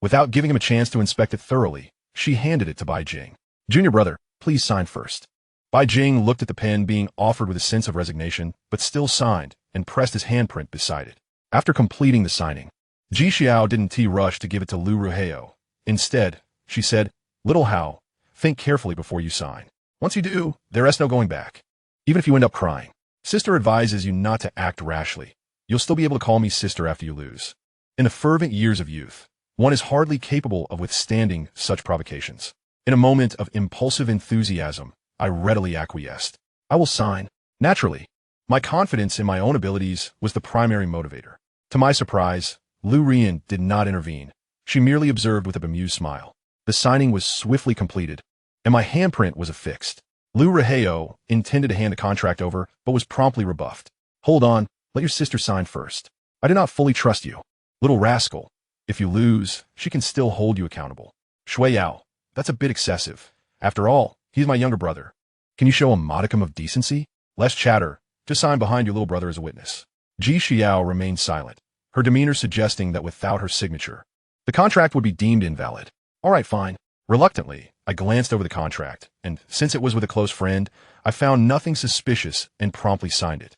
Without giving him a chance to inspect it thoroughly, she handed it to Bai Jing. "Junior brother, please sign first." Bai Jing looked at the pen being offered with a sense of resignation, but still signed and pressed his handprint beside it. After completing the signing, Ji Xiao didn't rush to give it to Lu Ruheo. Instead, she said, "Little Hao, think carefully before you sign. Once you do, there is no going back. Even if you end up crying, Sister advises you not to act rashly. You'll still be able to call me sister after you lose." In the fervent years of youth, one is hardly capable of withstanding such provocations. In a moment of impulsive enthusiasm, I readily acquiesced. "I will sign." Naturally, my confidence in my own abilities was the primary motivator. To my surprise, Lu Ruyan did not intervene. She merely observed with a bemused smile. The signing was swiftly completed, and my handprint was affixed. Lu Ruheo intended to hand the contract over, but was promptly rebuffed. "Hold on, let your sister sign first. I do not fully trust you. Little rascal, if you lose, she can still hold you accountable." "Shui Yao, that's a bit excessive. After all, he's my younger brother. Can you show a modicum of decency? Less chatter, just sign behind your little brother as a witness." Ji Xiao remained silent, her demeanor suggesting that without her signature, the contract would be deemed invalid. "All right, fine." Reluctantly, I glanced over the contract, and since it was with a close friend, I found nothing suspicious and promptly signed it.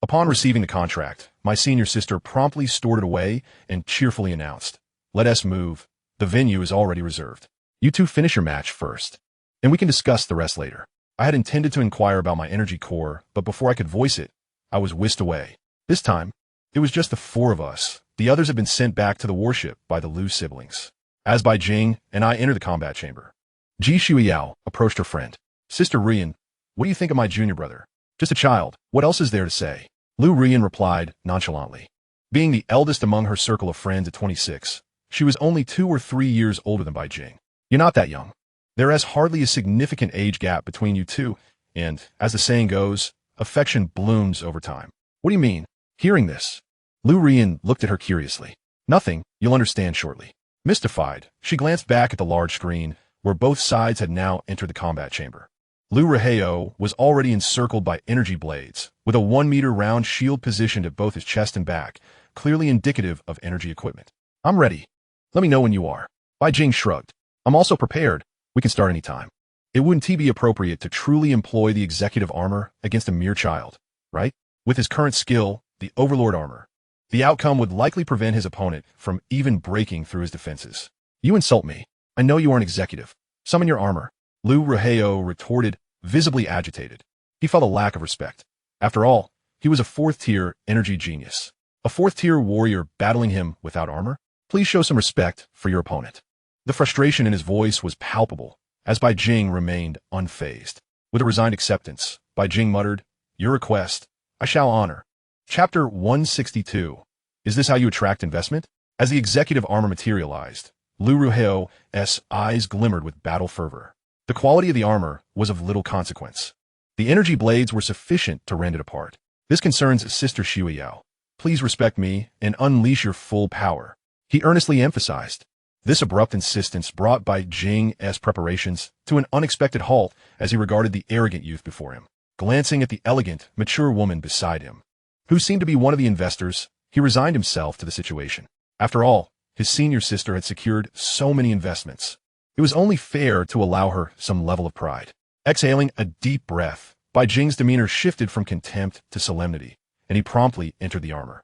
Upon receiving the contract, my senior sister promptly stored it away and cheerfully announced, "Let us move. The venue is already reserved. You two finish your match first, and we can discuss the rest later." I had intended to inquire about my energy core, but before I could voice it, I was whisked away. This time, it was just the four of us. The others had been sent back to the warship by the Lu siblings. As Bai Jing and I entered the combat chamber, Ji Shuiyao approached her friend. "Sister Ruyan, What do you think of my junior brother? Just a child. What else is there to say? Lu Rian replied nonchalantly. Being the eldest among her circle of friends at 26, she was only 2 or 3 years older than Bai Jing. You're not that young. There is hardly a significant age gap between you two, and, as the saying goes, affection blooms over time. What do you mean? Hearing this, Lu Rian looked at her curiously. Nothing, you'll understand shortly. Mystified, she glanced back at the large screen, where both sides had now entered the combat chamber. Lu Raheo was already encircled by energy blades, with a 1-meter round shield positioned at both his chest and back, clearly indicative of energy equipment. I'm ready. Let me know when you are. Bai Jing shrugged. I'm also prepared. We can start any time. It wouldn't be appropriate to truly employ the executive armor against a mere child, right? With his current skill, the Overlord armor, the outcome would likely prevent his opponent from even breaking through his defenses. You insult me. I know you are an executive. Summon your armor. Lu Raheo retorted, visibly agitated. He felt a lack of respect. After all, he was a 4th-tier energy genius. A 4th-tier warrior battling him without armor? Please show some respect for your opponent. The frustration in his voice was palpable, as Bai Jing remained unfazed. With a resigned acceptance, Bai Jing muttered, Your request, I shall honor. Chapter 162. Is this how you attract investment? As the executive armor materialized, Lu Ruheo's eyes glimmered with battle fervor. The quality of the armor was of little consequence. The energy blades were sufficient to rend it apart. This concerns Sister Xiuyao. Please respect me and unleash your full power. He earnestly emphasized. This abrupt insistence brought Bai Jing's preparations to an unexpected halt as he regarded the arrogant youth before him. Glancing at the elegant, mature woman beside him, who seemed to be one of the investors, he resigned himself to the situation. After all, his senior sister had secured so many investments. It was only fair to allow her some level of pride. Exhaling a deep breath, Bai Jing's demeanor shifted from contempt to solemnity, and he promptly entered the armor.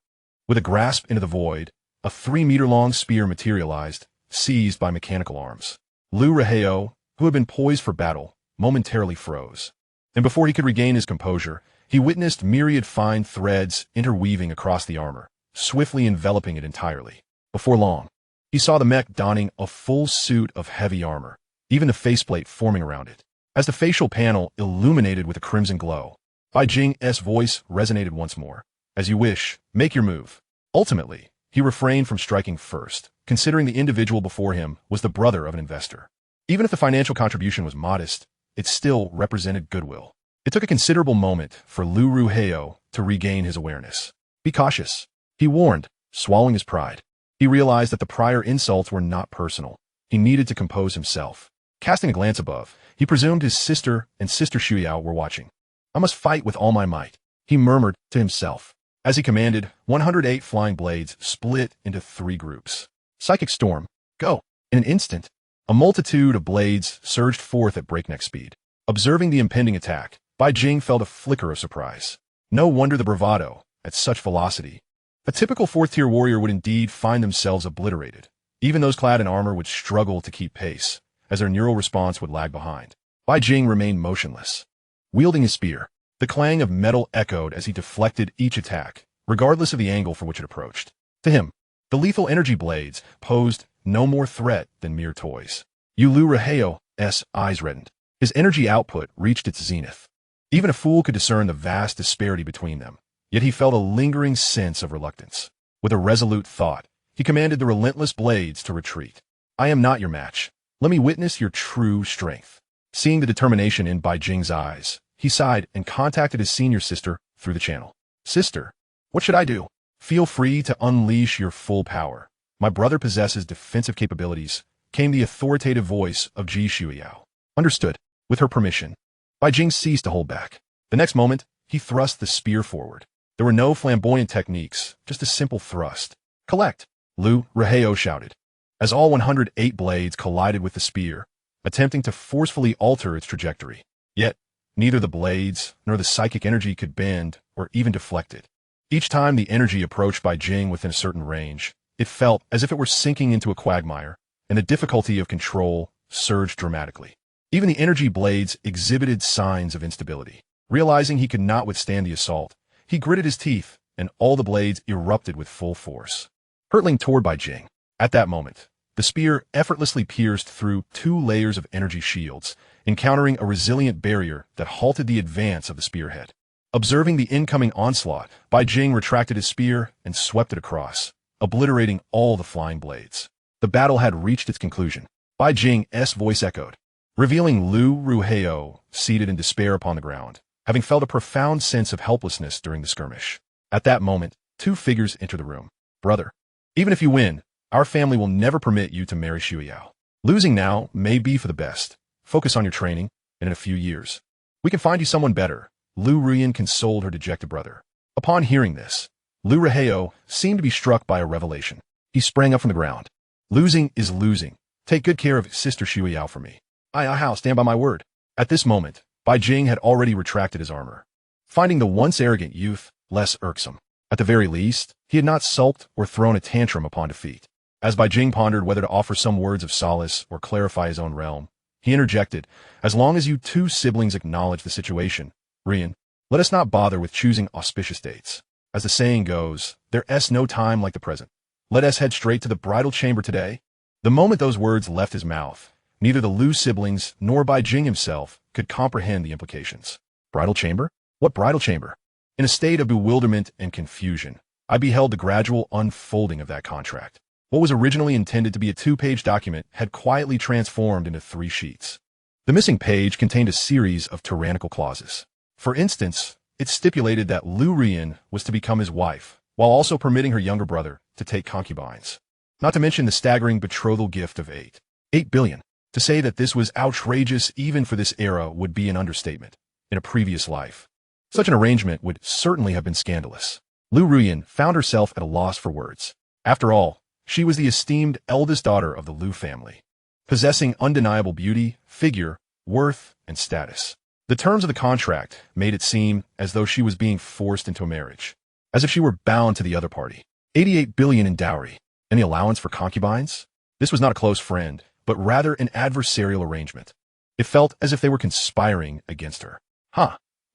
With a grasp into the void, a 3-meter-long spear materialized, seized by mechanical arms. Lu Raheo, who had been poised for battle, momentarily froze. And before he could regain his composure, he witnessed myriad fine threads interweaving across the armor, swiftly enveloping it entirely. Before long, he saw the mech donning a full suit of heavy armor, even the faceplate forming around it. As the facial panel illuminated with a crimson glow, Bai Jing's voice resonated once more. As you wish, make your move. Ultimately, he refrained from striking first, considering the individual before him was the brother of an investor. Even if the financial contribution was modest, it still represented goodwill. It took a considerable moment for Lu Ruheo to regain his awareness. Be cautious, he warned, swallowing his pride. He realized that the prior insults were not personal. He needed to compose himself. Casting a glance above, he presumed his sister and Sister Xiuyao were watching. I must fight with all my might, he murmured to himself. As he commanded, 108 flying blades split into 3 groups. Psychic Storm, go! In an instant, a multitude of blades surged forth at breakneck speed. Observing the impending attack, Bai Jing felt a flicker of surprise. No wonder the bravado, at such velocity. A typical 4th-tier warrior would indeed find themselves obliterated. Even those clad in armor would struggle to keep pace, as their neural response would lag behind. Bai Jing remained motionless. Wielding his spear, the clang of metal echoed as he deflected each attack, regardless of the angle from which it approached. To him, the lethal energy blades posed no more threat than mere toys. Lu Raheo's eyes reddened. His energy output reached its zenith. Even a fool could discern the vast disparity between them. Yet he felt a lingering sense of reluctance. With a resolute thought, he commanded the relentless blades to retreat. I am not your match. Let me witness your true strength. Seeing the determination in Bai Jing's eyes, he sighed and contacted his senior sister through the channel. Sister, what should I do? Feel free to unleash your full power. My brother possesses defensive capabilities, came the authoritative voice of Ji Xiuyao. Understood. With her permission, Bai Jing ceased to hold back. The next moment, he thrust the spear forward. There were no flamboyant techniques, just a simple thrust. Collect, Lu Raheo shouted, as all 108 blades collided with the spear, attempting to forcefully alter its trajectory. Yet, neither the blades nor the psychic energy could bend or even deflect it. Each time the energy approached Bai Jing within a certain range, it felt as if it were sinking into a quagmire, and the difficulty of control surged dramatically. Even the energy blades exhibited signs of instability. Realizing he could not withstand the assault, he gritted his teeth, and all the blades erupted with full force, hurtling toward Bai Jing. At that moment, The spear effortlessly pierced through 2 layers of energy shields, encountering a resilient barrier that halted the advance of the spearhead. Observing the incoming onslaught, Bai Jing retracted his spear and swept it across, obliterating all the flying blades. The battle had reached its conclusion. Bai Jing's voice echoed, revealing Lu Ruheo seated in despair upon the ground, having felt a profound sense of helplessness during the skirmish. At that moment, 2 figures entered the room. Brother, even if you win, our family will never permit you to marry Xiuyao. Losing now may be for the best. Focus on your training, and in a few years, we can find you someone better. Lu Ruyan consoled her dejected brother. Upon hearing this, Lu Ruheo seemed to be struck by a revelation. He sprang up from the ground. Losing is losing. Take good care of Sister Xiuyao for me. I'll stand by my word. At this moment, Bai Jing had already retracted his armor, finding the once arrogant youth less irksome. At the very least, he had not sulked or thrown a tantrum upon defeat. As Bai Jing pondered whether to offer some words of solace or clarify his own realm, he interjected, as long as you 2 siblings acknowledge the situation, Rian, let us not bother with choosing auspicious dates. As the saying goes, there's no time like the present. Let us head straight to the bridal chamber today. The moment those words left his mouth, neither the Lu siblings nor Bai Jing himself could comprehend the implications. Bridal chamber? What bridal chamber? In a state of bewilderment and confusion, I beheld the gradual unfolding of that contract. What was originally intended to be a 2-page document had quietly transformed into 3 sheets. The missing page contained a series of tyrannical clauses. For instance, it stipulated that Lu Rian was to become his wife, while also permitting her younger brother to take concubines. Not to mention the staggering betrothal gift of 8 billion. To say that this was outrageous even for this era would be an understatement. In a previous life, such an arrangement would certainly have been scandalous. Lu Ruyan found herself at a loss for words. After all, she was the esteemed eldest daughter of the Lu family, possessing undeniable beauty, figure, worth, and status. The terms of the contract made it seem as though she was being forced into a marriage, as if she were bound to the other party. 88 billion in dowry. Any allowance for concubines? This was not a close friend, but rather an adversarial arrangement. It felt as if they were conspiring against her.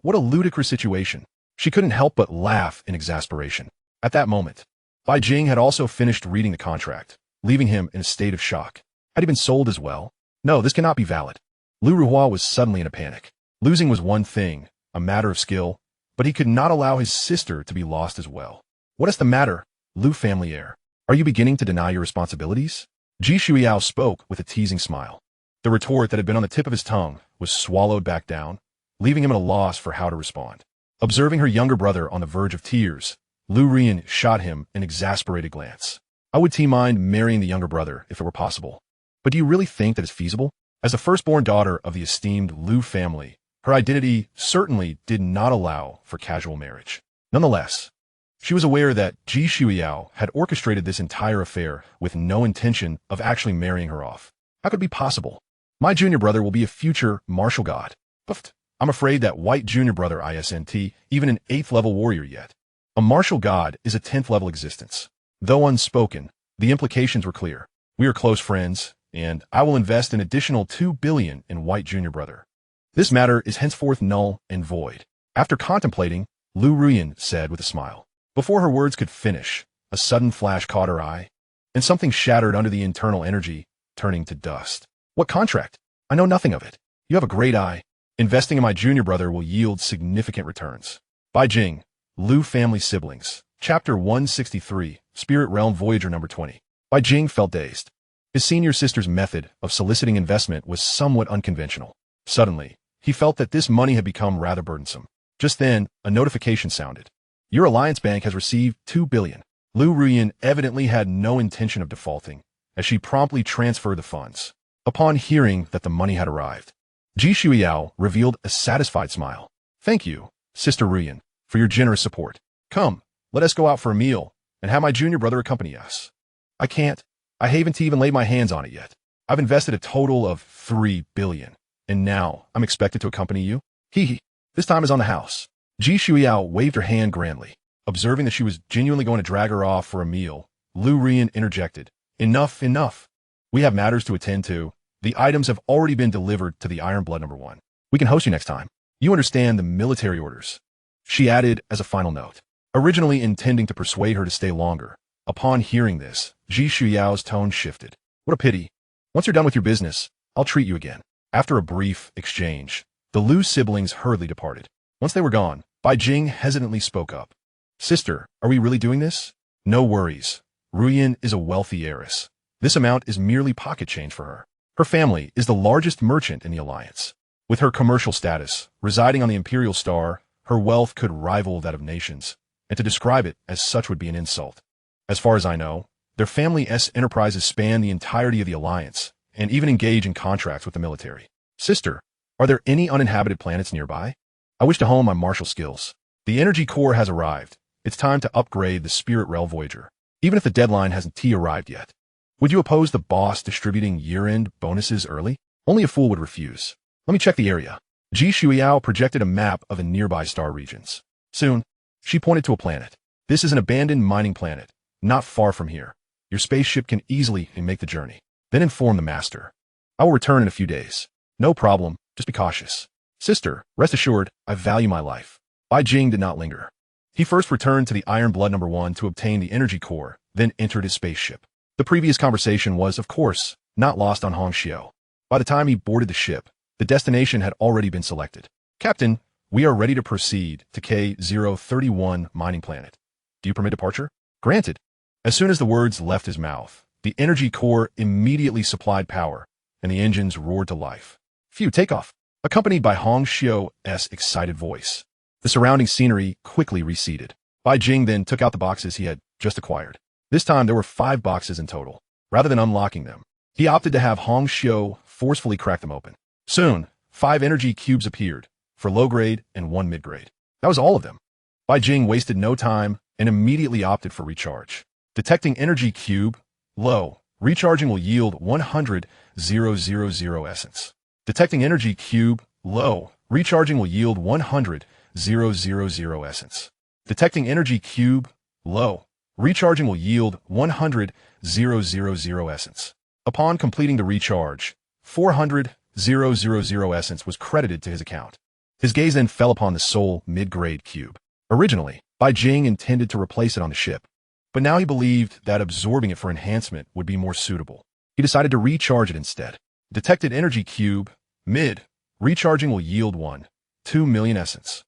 What a ludicrous situation. She couldn't help but laugh in exasperation. At that moment, Bai Jing had also finished reading the contract, leaving him in a state of shock. Had he been sold as well? No, this cannot be valid. Lu Ruhua was suddenly in a panic. Losing was one thing, a matter of skill, but he could not allow his sister to be lost as well. What is the matter, Lu family heir? Are you beginning to deny your responsibilities? Ji Shuiao spoke with a teasing smile. The retort that had been on the tip of his tongue was swallowed back down, leaving him at a loss for how to respond. Observing her younger brother on the verge of tears, Lu Rian shot him an exasperated glance. I would mind marrying the younger brother if it were possible. But do you really think that is feasible? As the firstborn daughter of the esteemed Lu family, her identity certainly did not allow for casual marriage. Nonetheless, she was aware that Ji Shuiao had orchestrated this entire affair with no intention of actually marrying her off. How could it be possible? My junior brother will be a future martial god. But I'm afraid that white junior brother isn't even an 8th level warrior yet. A martial god is a 10th level existence. Though unspoken, the implications were clear. We are close friends, and I will invest an additional 2 billion in white junior brother. This matter is henceforth null and void. After contemplating, Lu Ruyan said with a smile. Before her words could finish, a sudden flash caught her eye, and something shattered under the internal energy, turning to dust. What contract? I know nothing of it. You have a great eye. Investing in my junior brother will yield significant returns. Bai Jing, Lu family siblings. Chapter 163, Spirit Realm Voyager number 20. Bai Jing felt dazed. His senior sister's method of soliciting investment was somewhat unconventional. Suddenly, he felt that this money had become rather burdensome. Just then, a notification sounded. Your Alliance Bank has received 2 billion. Lu Ruyan evidently had no intention of defaulting, as she promptly transferred the funds. Upon hearing that the money had arrived, Ji Shuiao revealed a satisfied smile. Thank you, Sister Ruyan, for your generous support. Come, let us go out for a meal, and have my junior brother accompany us. I can't. I haven't even laid my hands on it yet. I've invested a total of 3 billion, and now I'm expected to accompany you? Hee. This time is on the house. Ji Shuiao waved her hand grandly. Observing that she was genuinely going to drag her off for a meal, Lu Rian interjected. Enough. We have matters to attend to. The items have already been delivered to the Iron Blood number 1. We can host you next time. You understand the military orders. She added as a final note, originally intending to persuade her to stay longer. Upon hearing this, Ji Shuiao's tone shifted. What a pity. Once you're done with your business, I'll treat you again. After a brief exchange, the Lu siblings hurriedly departed. Once they were gone, Bai Jing hesitantly spoke up. Sister, are we really doing this? No worries. Ruyin is a wealthy heiress. This amount is merely pocket change for her. Her family is the largest merchant in the alliance. With her commercial status, residing on the Imperial Star, her wealth could rival that of nations, and to describe it as such would be an insult. As far as I know, their family's enterprises span the entirety of the alliance, and even engage in contracts with the military. Sister, are there any uninhabited planets nearby? I wish to hone my martial skills. The energy core has arrived. It's time to upgrade the Spirit Realm Voyager, even if the deadline hasn't arrived yet. Would you oppose the boss distributing year-end bonuses early? Only a fool would refuse. Let me check the area. Ji Shuiao projected a map of the nearby star regions. Soon, she pointed to a planet. This is an abandoned mining planet, not far from here. Your spaceship can easily make the journey. Then inform the master. I will return in a few days. No problem, just be cautious. Sister, rest assured, I value my life. Bai Jing did not linger. He first returned to the Iron Blood No. 1 to obtain the energy core, then entered his spaceship. The previous conversation was, of course, not lost on Hong Xiao. By the time he boarded the ship, the destination had already been selected. Captain, we are ready to proceed to K031 mining planet. Do you permit departure? Granted. As soon as the words left his mouth, the energy core immediately supplied power, and the engines roared to life. Phew, takeoff, accompanied by Hong Xiao's excited voice. The surrounding scenery quickly receded. Bai Jing then took out the boxes he had just acquired. This time there were 5 boxes in total. Rather than unlocking them, he opted to have Hong Xiao forcefully crack them open. Soon, 5 energy cubes appeared, for low grade and 1 mid grade. That was all of them. Bai Jing wasted no time and immediately opted for recharge. Detecting energy cube, low. Recharging will yield 100,000 essence. Detecting energy cube, low. Recharging will yield 100,000 essence. Detecting energy cube, low. Recharging will yield 100,000 essence. Upon completing the recharge, 400,000 essence was credited to his account. His gaze then fell upon the sole mid-grade cube. Originally, Bai Jing intended to replace it on the ship, but now he believed that absorbing it for enhancement would be more suitable. He decided to recharge it instead. Detected energy cube, mid. Recharging will yield 2 million essence.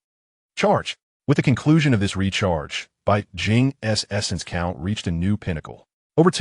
Charge. With the conclusion of this recharge, Bai Jing's essence count reached a new pinnacle. Over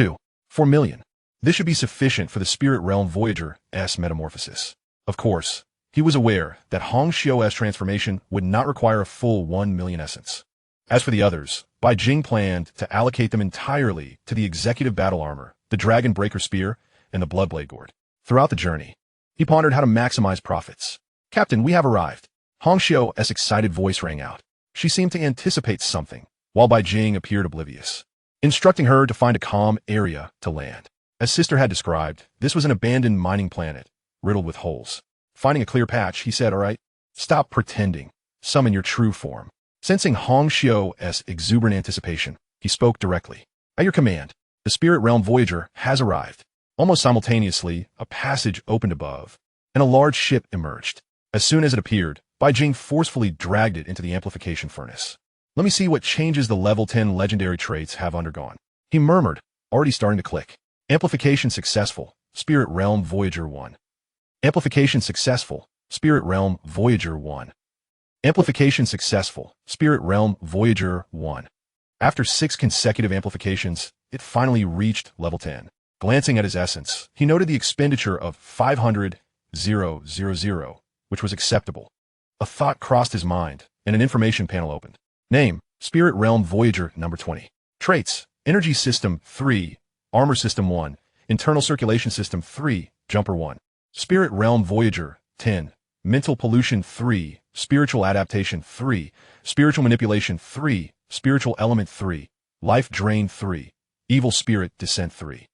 4 million. This should be sufficient for the Spirit Realm Voyager's metamorphosis. Of course, he was aware that Hong Xiao's transformation would not require a full 1 million essence. As for the others, Bai Jing planned to allocate them entirely to the executive battle armor, the Dragon Breaker Spear, and the Bloodblade Gourd. Throughout the journey, he pondered how to maximize profits. Captain, we have arrived. Hong Xiao's excited voice rang out. She seemed to anticipate something, while Bai Jing appeared oblivious, instructing her to find a calm area to land. As Sister had described, this was an abandoned mining planet, riddled with holes. Finding a clear patch, he said, "All right, stop pretending. Summon your true form." Sensing Hong Xiao's exuberant anticipation, he spoke directly. "At your command, the Spirit Realm Voyager has arrived." Almost simultaneously, a passage opened above, and a large ship emerged. As soon as it appeared, Bai Jing forcefully dragged it into the amplification furnace. "Let me see what changes the level 10 legendary traits have undergone," he murmured, already starting to click. Amplification successful, Spirit Realm Voyager 1. Amplification successful, Spirit Realm Voyager 1. Amplification successful, Spirit Realm Voyager 1. After 6 consecutive amplifications, it finally reached level 10. Glancing at his essence, he noted the expenditure of 500,000, which was acceptable. A thought crossed his mind, and an information panel opened. Name, Spirit Realm Voyager number 20. Traits, Energy System 3, Armor System 1, Internal Circulation System 3, Jumper 1. Spirit Realm Voyager 10, Mental Pollution 3, Spiritual Adaptation 3, Spiritual Manipulation 3, Spiritual Element 3, Life Drain 3, Evil Spirit Descent 3.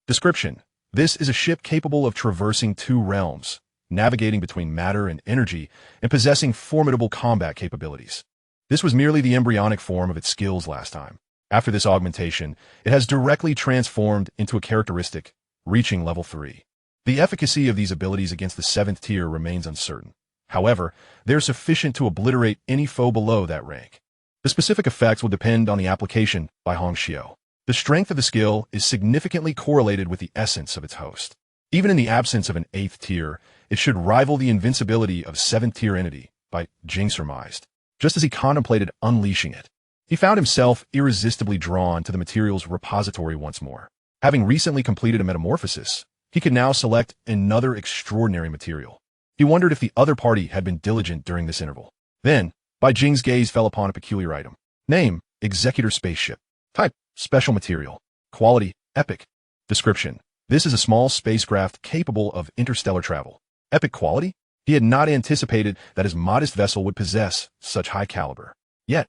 Description: this is a ship capable of traversing 2 realms, navigating between matter and energy, and possessing formidable combat capabilities. This was merely the embryonic form of its skills last time. After this augmentation, it has directly transformed into a characteristic, reaching level 3. The efficacy of these abilities against the 7th tier remains uncertain. However, they are sufficient to obliterate any foe below that rank. The specific effects will depend on the application by Hong Xiao. The strength of the skill is significantly correlated with the essence of its host. Even in the absence of an 8th tier, it should rival the invincibility of 7th tier entity, Bai Jing surmised. Just as he contemplated unleashing it, he found himself irresistibly drawn to the material's repository once more. Having recently completed a metamorphosis, he could now select another extraordinary material. He wondered if the other party had been diligent during this interval. Then, Bai Jing's gaze fell upon a peculiar item. Name, Executor Spaceship. Type, Special Material. Quality, Epic. Description. This is a small spacecraft capable of interstellar travel. Epic quality? He had not anticipated that his modest vessel would possess such high caliber. Yet,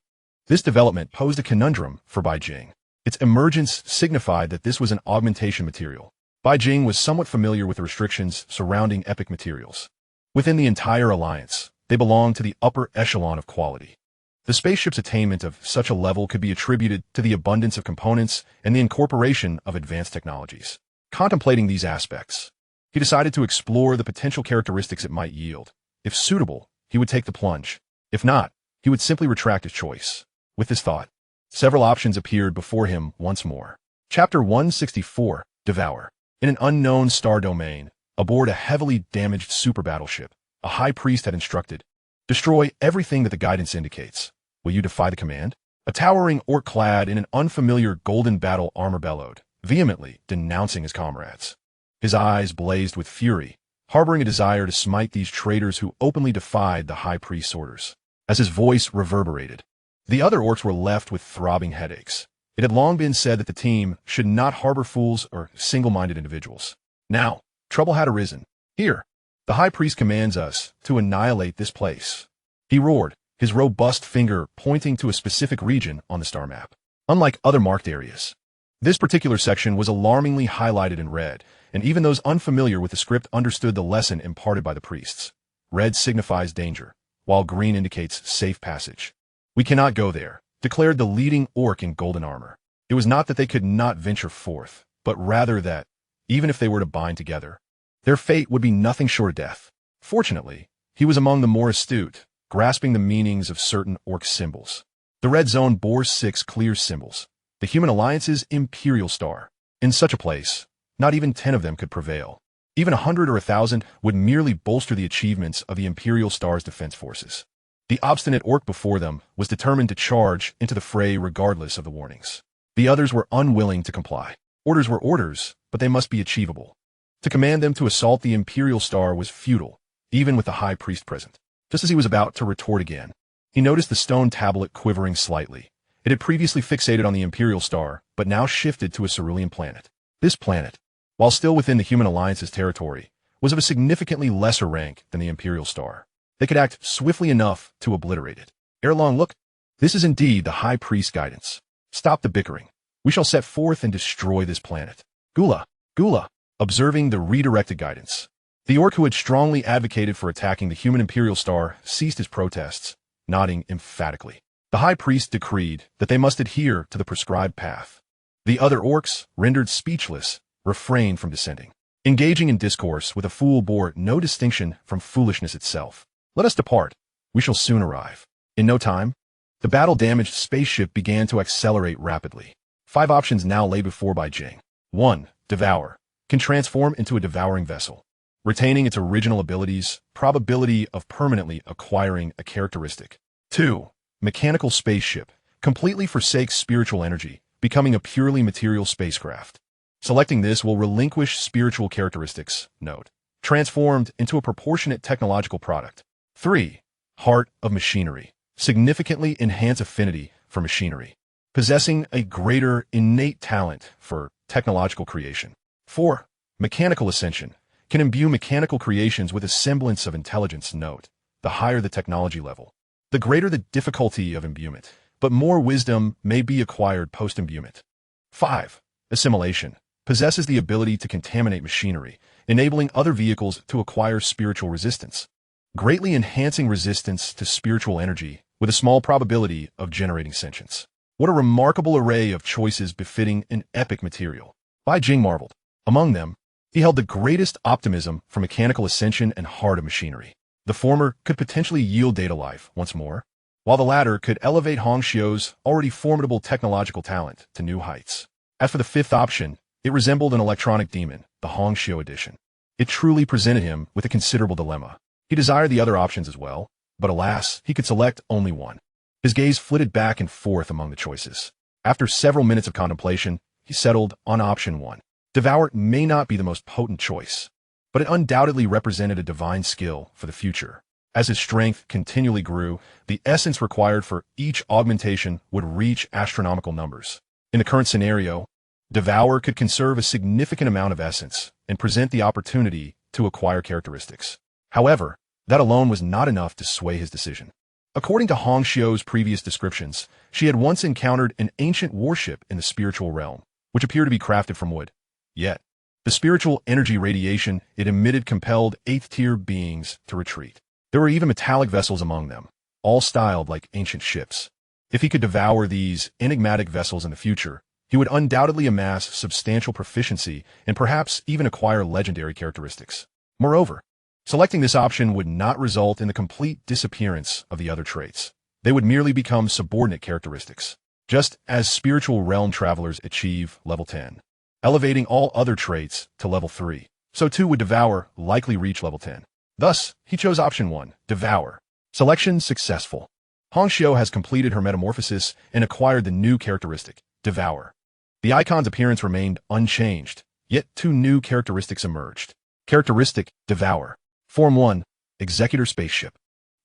this development posed a conundrum for Bai Jing. Its emergence signified that this was an augmentation material. Bai Jing was somewhat familiar with the restrictions surrounding epic materials. Within the entire alliance, they belonged to the upper echelon of quality. The spaceship's attainment of such a level could be attributed to the abundance of components and the incorporation of advanced technologies. Contemplating these aspects, he decided to explore the potential characteristics it might yield. If suitable, he would take the plunge. If not, he would simply retract his choice. With this thought, several options appeared before him once more. Chapter 164, Devour. In an unknown star domain, aboard a heavily damaged super battleship, a high priest had instructed, destroy everything that the guidance indicates. Will you defy the command? A towering orc clad in an unfamiliar golden battle armor bellowed, vehemently denouncing his comrades. His eyes blazed with fury, harboring a desire to smite these traitors who openly defied the high priest's orders. As his voice reverberated, the other orcs were left with throbbing headaches. It had long been said that the team should not harbor fools or single-minded individuals. Now, trouble had arisen. Here, the high priest commands us to annihilate this place. He roared, his robust finger pointing to a specific region on the star map. Unlike other marked areas, this particular section was alarmingly highlighted in red, and even those unfamiliar with the script understood the lesson imparted by the priests. Red signifies danger, while green indicates safe passage. We cannot go there, declared the leading orc in golden armor. It was not that they could not venture forth, but rather that, even if they were to bind together, their fate would be nothing short of death. Fortunately, he was among the more astute, grasping the meanings of certain orc symbols. The red zone bore 6 clear symbols. The human alliance's Imperial Star. In such a place, not even 10 of them could prevail. Even 100 or 1,000 would merely bolster the achievements of the Imperial Star's defense forces. The obstinate orc before them was determined to charge into the fray regardless of the warnings. The others were unwilling to comply. Orders were orders, but they must be achievable. To command them to assault the Imperial Star was futile, even with the high priest present. Just as he was about to retort again, he noticed the stone tablet quivering slightly. It had previously fixated on the Imperial Star, but now shifted to a cerulean planet. This planet, while still within the Human Alliance's territory, was of a significantly lesser rank than the Imperial Star. They could act swiftly enough to obliterate it. Ere long, look, this is indeed the High Priest's guidance. Stop the bickering. We shall set forth and destroy this planet. Gula, observing the redirected guidance. The orc who had strongly advocated for attacking the human Imperial Star ceased his protests, nodding emphatically. The High Priest decreed that they must adhere to the prescribed path. The other orcs, rendered speechless, refrained from dissenting. Engaging in discourse with a fool bore no distinction from foolishness itself. Let us depart. We shall soon arrive. In no time, the battle-damaged spaceship began to accelerate rapidly. 5 options now lay before Bai Jing. 1. Devour. Can transform into a devouring vessel, retaining its original abilities, probability of permanently acquiring a characteristic. 2. Mechanical spaceship. Completely forsakes spiritual energy, becoming a purely material spacecraft. Selecting this will relinquish spiritual characteristics, note, transformed into a proportionate technological product. 3. Heart of machinery. Significantly enhance affinity for machinery, possessing a greater innate talent for technological creation. 4. Mechanical ascension. Can imbue mechanical creations with a semblance of intelligence, note, the higher the technology level, the greater the difficulty of imbuement, but more wisdom may be acquired post-imbuement. 5. Assimilation. Possesses the ability to contaminate machinery, enabling other vehicles to acquire spiritual resistance, greatly enhancing resistance to spiritual energy with a small probability of generating sentience. What a remarkable array of choices befitting an epic material. Bai Jing marveled. Among them, he held the greatest optimism for mechanical ascension and heart of machinery. The former could potentially yield data life once more, while the latter could elevate Hong Xiu's already formidable technological talent to new heights. As for the fifth option, it resembled an electronic demon, the Hongxiu edition. It truly presented him with a considerable dilemma. He desired the other options as well, but alas, he could select only one. His gaze flitted back and forth among the choices. After several minutes of contemplation, he settled on option 1. Devour may not be the most potent choice, but it undoubtedly represented a divine skill for the future. As his strength continually grew, the essence required for each augmentation would reach astronomical numbers. In the current scenario, Devour could conserve a significant amount of essence and present the opportunity to acquire characteristics. However, that alone was not enough to sway his decision. According to Hongxiu's previous descriptions, she had once encountered an ancient warship in the spiritual realm, which appeared to be crafted from wood. Yet, the spiritual energy radiation it emitted compelled 8th-tier beings to retreat. There were even metallic vessels among them, all styled like ancient ships. If he could devour these enigmatic vessels in the future, he would undoubtedly amass substantial proficiency and perhaps even acquire legendary characteristics. Moreover, selecting this option would not result in the complete disappearance of the other traits. They would merely become subordinate characteristics, just as spiritual realm travelers achieve level 10, elevating all other traits to level 3. So too would Devour likely reach level 10. Thus, he chose option 1, Devour. Selection successful. Hongxiu has completed her metamorphosis and acquired the new characteristic, Devour. The icon's appearance remained unchanged, yet 2 new characteristics emerged. Characteristic, Devour. Form 1, Executor Spaceship.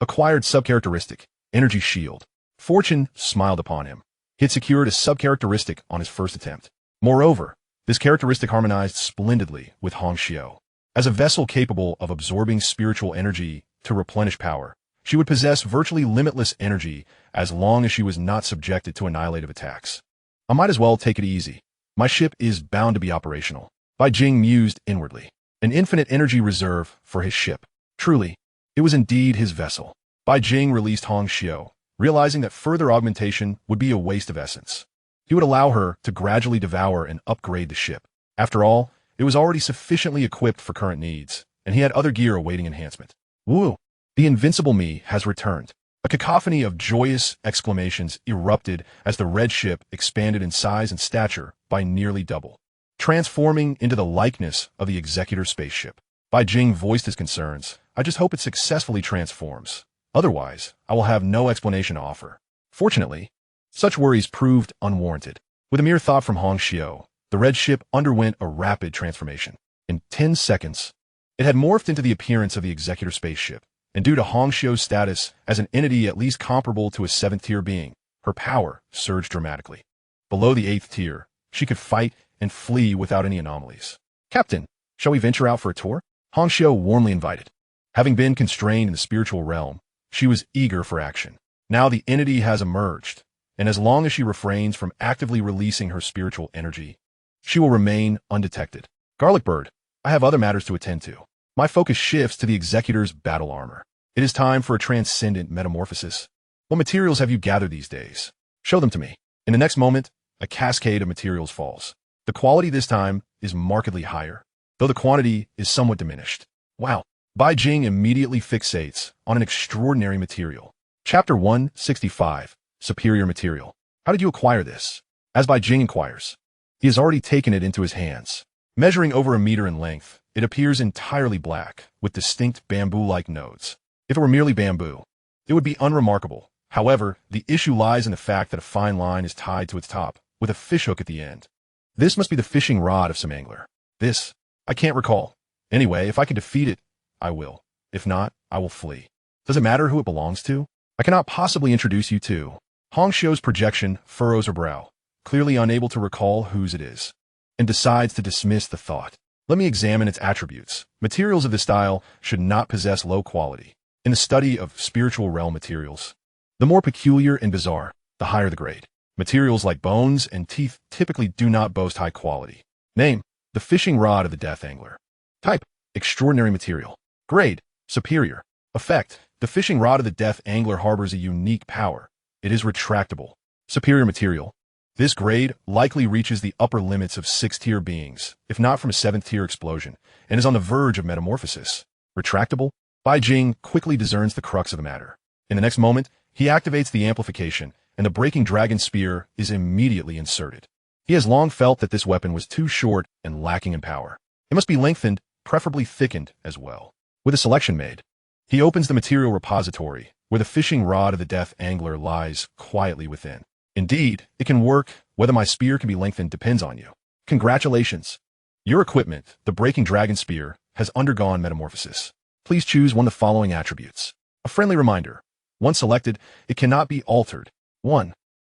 Acquired subcharacteristic, Energy Shield. Fortune smiled upon him. He had secured a subcharacteristic on his first attempt. Moreover, this characteristic harmonized splendidly with Hongxiu. As a vessel capable of absorbing spiritual energy to replenish power, she would possess virtually limitless energy as long as she was not subjected to annihilative attacks. I might as well take it easy. My ship is bound to be operational. Bai Jing mused inwardly. An infinite energy reserve for his ship. Truly, it was indeed his vessel. Bai Jing released Hongxiu, realizing that further augmentation would be a waste of essence. He would allow her to gradually devour and upgrade the ship. After all, it was already sufficiently equipped for current needs, and he had other gear awaiting enhancement. Woo! The invincible me has returned. A cacophony of joyous exclamations erupted as the red ship expanded in size and stature by nearly double, transforming into the likeness of the Executor Spaceship. Bai Jing voiced his concerns. I just hope it successfully transforms. Otherwise, I will have no explanation to offer. Fortunately, such worries proved unwarranted. With a mere thought from Hongxiu, the red ship underwent a rapid transformation. In 10 seconds, it had morphed into the appearance of the Executor Spaceship, and due to Hongxiu's status as an entity at least comparable to a 7th-tier being, her power surged dramatically. Below the 8th tier, she could fight and flee without any anomalies. Captain, shall we venture out for a tour? Hongxiu warmly invited. Having been constrained in the spiritual realm, she was eager for action. Now the entity has emerged, and as long as she refrains from actively releasing her spiritual energy, she will remain undetected. Garlic Bird, I have other matters to attend to. My focus shifts to the Executor's battle armor. It is time for a transcendent metamorphosis. What materials have you gathered these days? Show them to me. In the next moment, a cascade of materials falls. The quality this time is markedly higher, though the quantity is somewhat diminished. Wow. Bai Jing immediately fixates on an extraordinary material. Chapter 165, Superior Material. How did you acquire this? As Bai Jing inquires, he has already taken it into his hands. Measuring over 1 meter in length, it appears entirely black, with distinct bamboo-like nodes. If it were merely bamboo, it would be unremarkable. However, the issue lies in the fact that a fine line is tied to its top, with a fishhook at the end. This must be the fishing rod of some angler. This, I can't recall. Anyway, if I can defeat it, I will. If not, I will flee. Does it matter who it belongs to? I cannot possibly introduce you to. Hongxiu's projection furrows her brow, clearly unable to recall whose it is, and decides to dismiss the thought. Let me examine its attributes. Materials of this style should not possess low quality. In the study of spiritual realm materials, the more peculiar and bizarre, the higher the grade. Materials like bones and teeth typically do not boast high quality. Name, the fishing rod of the death angler. Type, extraordinary material. Grade, superior. Effect, the fishing rod of the death angler harbors a unique power. It is retractable. Superior material. This grade likely reaches the upper limits of 6th-tier beings, if not from a 7th-tier explosion, and is on the verge of metamorphosis. Retractable? Bai Jing quickly discerns the crux of the matter. In the next moment, he activates the amplification, and the breaking dragon spear is immediately inserted. He has long felt that this weapon was too short and lacking in power. It must be lengthened, preferably thickened as well. With a selection made, he opens the material repository, where the fishing rod of the death angler lies quietly within. Indeed, it can work. Whether my spear can be lengthened depends on you. Congratulations! Your equipment, the Breaking Dragon Spear, has undergone metamorphosis. Please choose one of the following attributes. A friendly reminder. Once selected, it cannot be altered. 1.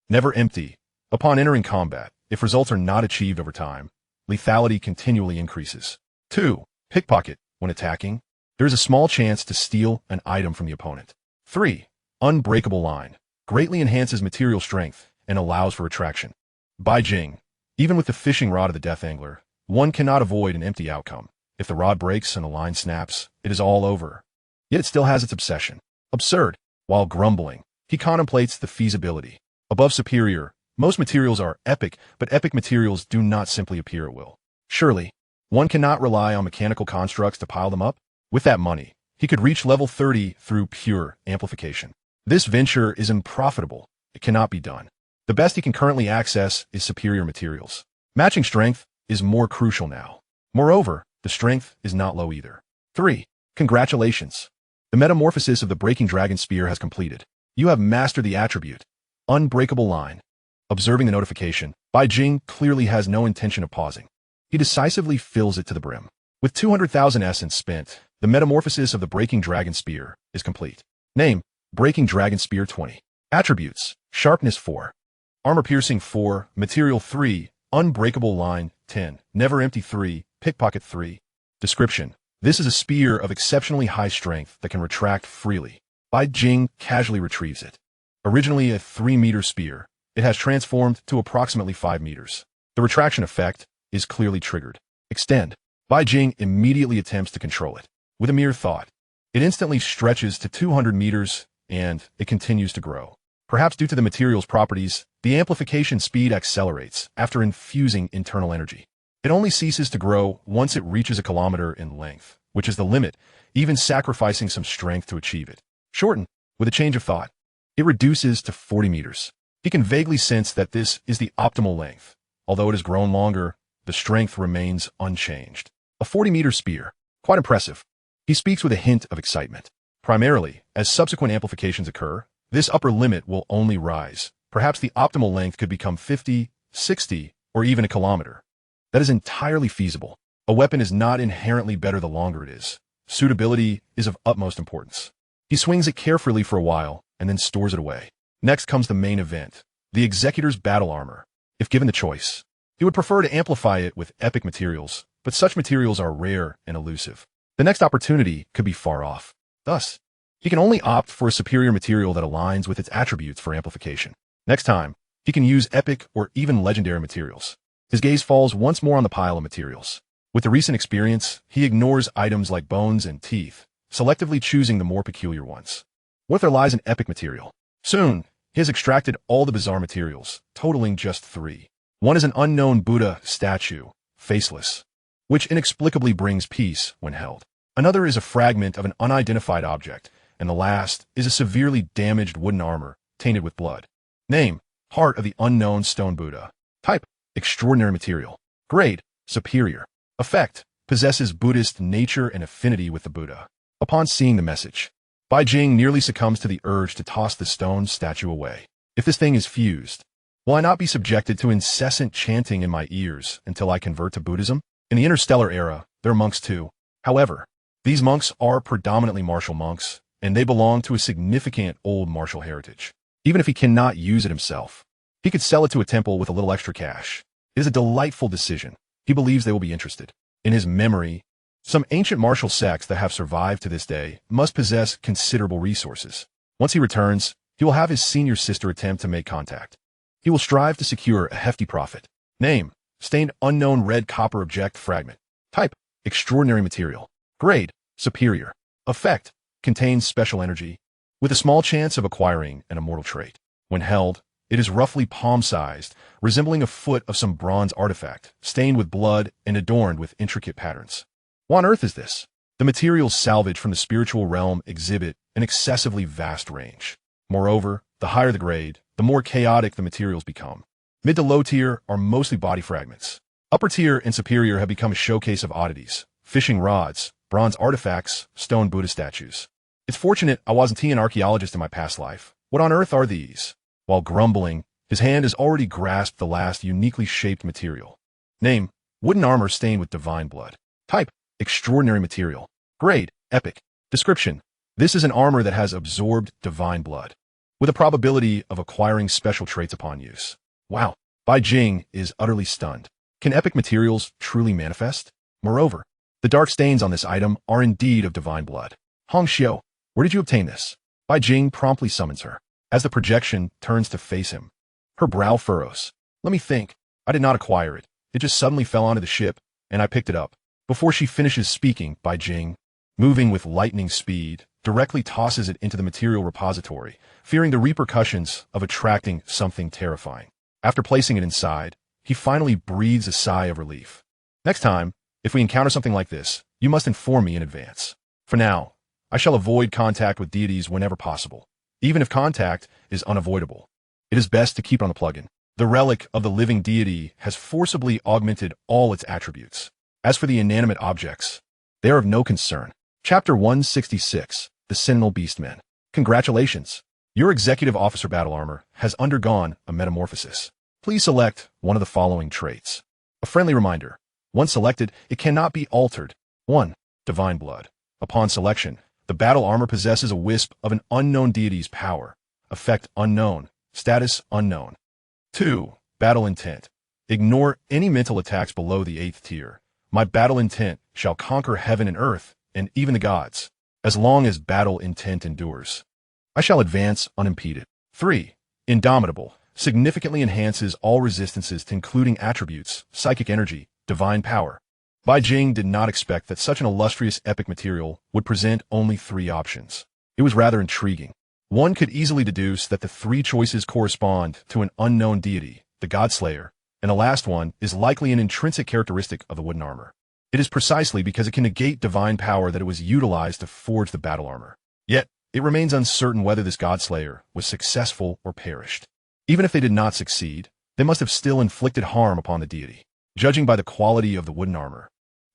Never empty. Upon entering combat, if results are not achieved over time, lethality continually increases. 2. Pickpocket. When attacking, there is a small chance to steal an item from the opponent. 3. Unbreakable line. Greatly enhances material strength and allows for retraction. Bai Jing. Even with the fishing rod of the death angler, one cannot avoid an empty outcome. If the rod breaks and the line snaps, it is all over. Yet it still has its obsession. Absurd. While grumbling, he contemplates the feasibility. Above superior, most materials are epic, but epic materials do not simply appear at will. Surely, one cannot rely on mechanical constructs to pile them up? With that money, he could reach level 30 through pure amplification. This venture is unprofitable. It cannot be done. The best he can currently access is superior materials. Matching strength is more crucial now. Moreover, the strength is not low either. 3. Congratulations. The metamorphosis of the Breaking Dragon Spear has completed. You have mastered the attribute. Unbreakable line. Observing the notification, Bai Jing clearly has no intention of pausing. He decisively fills it to the brim. With 200,000 essence spent, the metamorphosis of the Breaking Dragon Spear is complete. Name, Breaking Dragon Spear 20. Attributes, Sharpness 4. Armor Piercing 4, Material 3, Unbreakable Line 10, Never Empty 3, Pickpocket 3. Description. This is a spear of exceptionally high strength that can retract freely. Bai Jing casually retrieves it. Originally a 3-meter spear, it has transformed to approximately 5 meters. The retraction effect is clearly triggered. Extend. Bai Jing immediately attempts to control it. With a mere thought, it instantly stretches to 200 meters, and it continues to grow. Perhaps due to the material's properties, the amplification speed accelerates after infusing internal energy. It only ceases to grow once it reaches a kilometer in length, which is the limit, even sacrificing some strength to achieve it. Shorten, with a change of thought, it reduces to 40 meters. He can vaguely sense that this is the optimal length. Although it has grown longer, the strength remains unchanged. A 40-meter spear. Quite impressive. He speaks with a hint of excitement. Primarily, as subsequent amplifications occur, this upper limit will only rise. Perhaps the optimal length could become 50, 60, or even a kilometer. That is entirely feasible. A weapon is not inherently better the longer it is. Suitability is of utmost importance. He swings it carefully for a while and then stores it away. Next comes the main event, the Executor's battle armor. If given the choice, he would prefer to amplify it with epic materials, but such materials are rare and elusive. The next opportunity could be far off. Thus, he can only opt for a superior material that aligns with its attributes for amplification. Next time, he can use epic or even legendary materials. His gaze falls once more on the pile of materials. With the recent experience, he ignores items like bones and teeth, selectively choosing the more peculiar ones. What if there lies an epic material? Soon, he has extracted all the bizarre materials, totaling just 3. One is an unknown Buddha statue, faceless, which inexplicably brings peace when held. Another is a fragment of an unidentified object, and the last is a severely damaged wooden armor, tainted with blood. Name, Heart of the Unknown Stone Buddha. Type, Extraordinary Material. Grade, Superior. Effect, possesses Buddhist nature and affinity with the Buddha. Upon seeing the message, Bai Jing nearly succumbs to the urge to toss the stone statue away. If this thing is fused, will I not be subjected to incessant chanting in my ears until I convert to Buddhism? In the Interstellar era, there are monks too. However, these monks are predominantly martial monks, and they belong to a significant old martial heritage. Even if he cannot use it himself, he could sell it to a temple with a little extra cash. It is a delightful decision. He believes they will be interested. In his memory, some ancient martial sects that have survived to this day must possess considerable resources. Once he returns, he will have his senior sister attempt to make contact. He will strive to secure a hefty profit. Name, Stained Unknown Red Copper Object Fragment. Type, Extraordinary Material. Grade, Superior. Effect, contains special energy, with a small chance of acquiring an immortal trait. When held, it is roughly palm-sized, resembling a foot of some bronze artifact, stained with blood and adorned with intricate patterns. What on earth is this? The materials salvaged from the spiritual realm exhibit an excessively vast range. Moreover, the higher the grade, the more chaotic the materials become. Mid to low tier are mostly body fragments. Upper tier and superior have become a showcase of oddities, fishing rods, bronze artifacts, stone Buddha statues. It's fortunate I wasn't an archaeologist in my past life. What on earth are these? While grumbling, his hand has already grasped the last uniquely shaped material. Name: wooden armor stained with divine blood. Type: extraordinary material. Grade: epic. Description: this is an armor that has absorbed divine blood, with a probability of acquiring special traits upon use. Wow. Bai Jing is utterly stunned. Can epic materials truly manifest? Moreover, the dark stains on this item are indeed of divine blood. Hong Xiao, where did you obtain this? Bai Jing promptly summons her. As the projection turns to face him, her brow furrows. Let me think. I did not acquire it. It just suddenly fell onto the ship, and I picked it up. Before she finishes speaking, Bai Jing, moving with lightning speed, directly tosses it into the material repository, fearing the repercussions of attracting something terrifying. After placing it inside, he finally breathes a sigh of relief. Next time, if we encounter something like this, you must inform me in advance. For now, I shall avoid contact with deities whenever possible, even if contact is unavoidable. It is best to keep it on the plug-in. The relic of the living deity has forcibly augmented all its attributes. As for the inanimate objects, they are of no concern. Chapter 166, The Sentinel Beastmen. Congratulations! Your Executive Officer battle armor has undergone a metamorphosis. Please select one of the following traits. A friendly reminder. Once selected, it cannot be altered. 1. Divine Blood. Upon selection, the battle armor possesses a wisp of an unknown deity's power. Effect unknown. Status unknown. 2. Battle Intent. Ignore any mental attacks below the 8th tier. My battle intent shall conquer heaven and earth, and even the gods, as long as battle intent endures. I shall advance unimpeded. 3. Indomitable. Significantly enhances all resistances to including attributes, psychic energy, divine power. Bai Jing did not expect that such an illustrious epic material would present only 3 options. It was rather intriguing. One could easily deduce that the 3 choices correspond to an unknown deity, the Godslayer, and the last one is likely an intrinsic characteristic of the wooden armor. It is precisely because it can negate divine power that it was utilized to forge the battle armor. Yet, it remains uncertain whether this Godslayer was successful or perished. Even if they did not succeed, they must have still inflicted harm upon the deity. Judging by the quality of the wooden armor,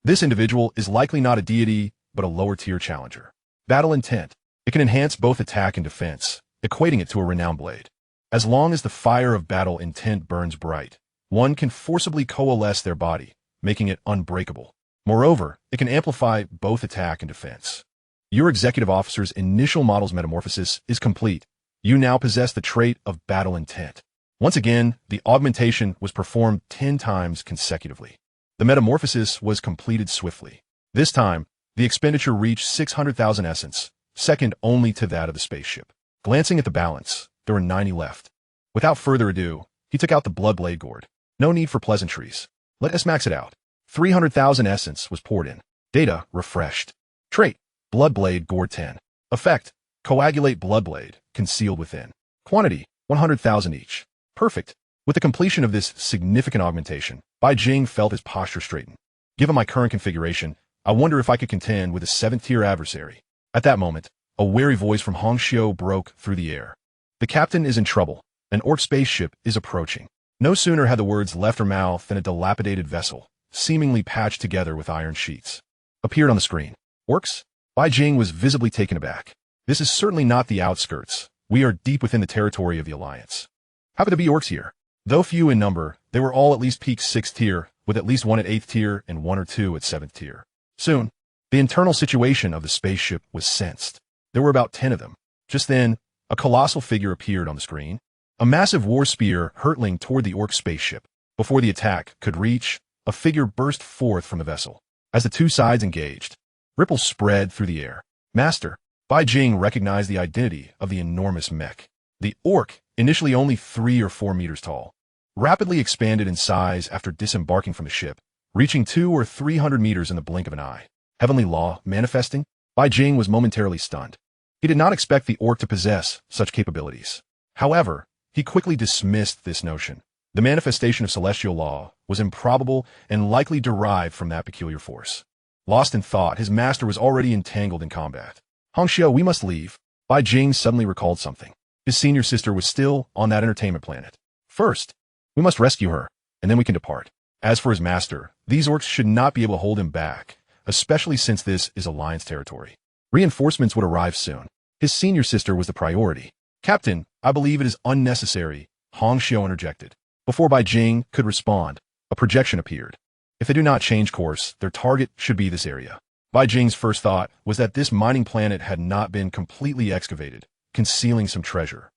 this individual is likely not a deity, but a lower-tier challenger. Battle Intent. It can enhance both attack and defense, equating it to a renowned blade. As long as the fire of battle intent burns bright, one can forcibly coalesce their body, making it unbreakable. Moreover, it can amplify both attack and defense. Your Executive Officer's initial model's metamorphosis is complete. You now possess the trait of battle intent. Once again, the augmentation was performed 10 times consecutively. The metamorphosis was completed swiftly. This time, the expenditure reached 600,000 essence, second only to that of the spaceship. Glancing at the balance, there were 90 left. Without further ado, he took out the Bloodblade gourd. No need for pleasantries. Let us max it out. 300,000 essence was poured in. Data refreshed. Trait: Bloodblade gourd 10. Effect: coagulate Bloodblade, concealed within. Quantity: 100,000 each. Perfect. With the completion of this significant augmentation, Bai Jing felt his posture straighten. Given my current configuration, I wonder if I could contend with a 7th-tier adversary. At that moment, a wary voice from Hong Xiao broke through the air. The captain is in trouble. An orc spaceship is approaching. No sooner had the words left her mouth than a dilapidated vessel, seemingly patched together with iron sheets, appeared on the screen. Orcs? Bai Jing was visibly taken aback. This is certainly not the outskirts. We are deep within the territory of the Alliance. How could there be orcs here? Though few in number, they were all at least peak 6th tier, with at least one at 8th tier and 1 or 2 at 7th tier. Soon, the internal situation of the spaceship was sensed. There were about 10 of them. Just then, a colossal figure appeared on the screen. A massive war spear hurtling toward the orc spaceship. Before the attack could reach, a figure burst forth from the vessel. As the two sides engaged, ripples spread through the air. Master, Bai Jing recognized the identity of the enormous mech. The orc, initially only 3 or 4 meters tall, rapidly expanded in size after disembarking from the ship, reaching 200 or 300 meters in the blink of an eye. Heavenly law manifesting? Bai Jing was momentarily stunned. He did not expect the orc to possess such capabilities. However, he quickly dismissed this notion. The manifestation of celestial law was improbable and likely derived from that peculiar force. Lost in thought, his master was already entangled in combat. Hong Xiao, we must leave. Bai Jing suddenly recalled something. His senior sister was still on that entertainment planet. First, We must rescue her, and then we can depart. As for his master, these orcs should not be able to hold him back, especially since this is Alliance territory. Reinforcements would arrive soon. His senior sister was the priority. Captain, I believe it is unnecessary, Hong Xiu interjected. Before Bai Jing could respond, a projection appeared. If they do not change course, their target should be this area. Bai Jing's first thought was that this mining planet had not been completely excavated, concealing some treasure.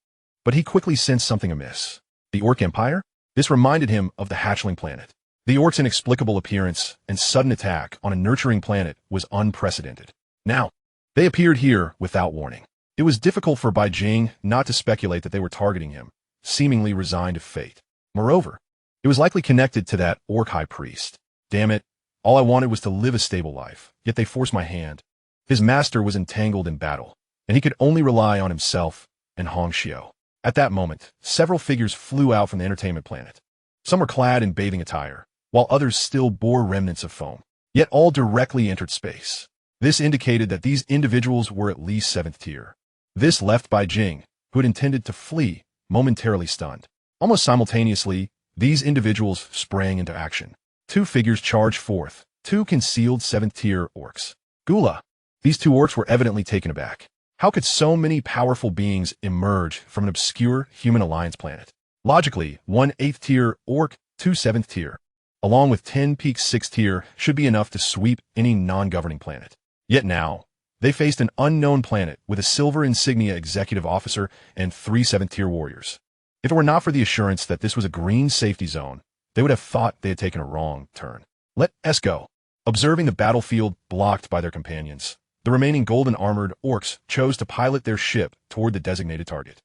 But he quickly sensed something amiss. The Orc Empire? This reminded him of the hatchling planet. The orcs' inexplicable appearance and sudden attack on a nurturing planet was unprecedented. Now, they appeared here without warning. It was difficult for Bai Jing not to speculate that they were targeting him, seemingly resigned to fate. Moreover, it was likely connected to that orc high priest. Damn it, all I wanted was to live a stable life, yet they forced my hand. His master was entangled in battle, and he could only rely on himself and Hong Xiu. At that moment, several figures flew out from the entertainment planet. Some were clad in bathing attire, while others still bore remnants of foam. Yet all directly entered space. This indicated that these individuals were at least 7th tier. This left Bai Jing, who had intended to flee, momentarily stunned. Almost simultaneously, these individuals sprang into action. 2 figures charged forth, 2 concealed 7th tier orcs. Gula! These 2 orcs were evidently taken aback. How could so many powerful beings emerge from an obscure human alliance planet? Logically, 1 8th tier orc, 2 7th tier, along with 10 peak 6th tier, should be enough to sweep any non-governing planet. Yet now, they faced an unknown planet with a silver insignia executive officer and 3 7th tier warriors. If it were not for the assurance that this was a green safety zone, they would have thought they had taken a wrong turn. Let us go. Observing the battlefield blocked by their companions, the remaining golden-armored orcs chose to pilot their ship toward the designated target.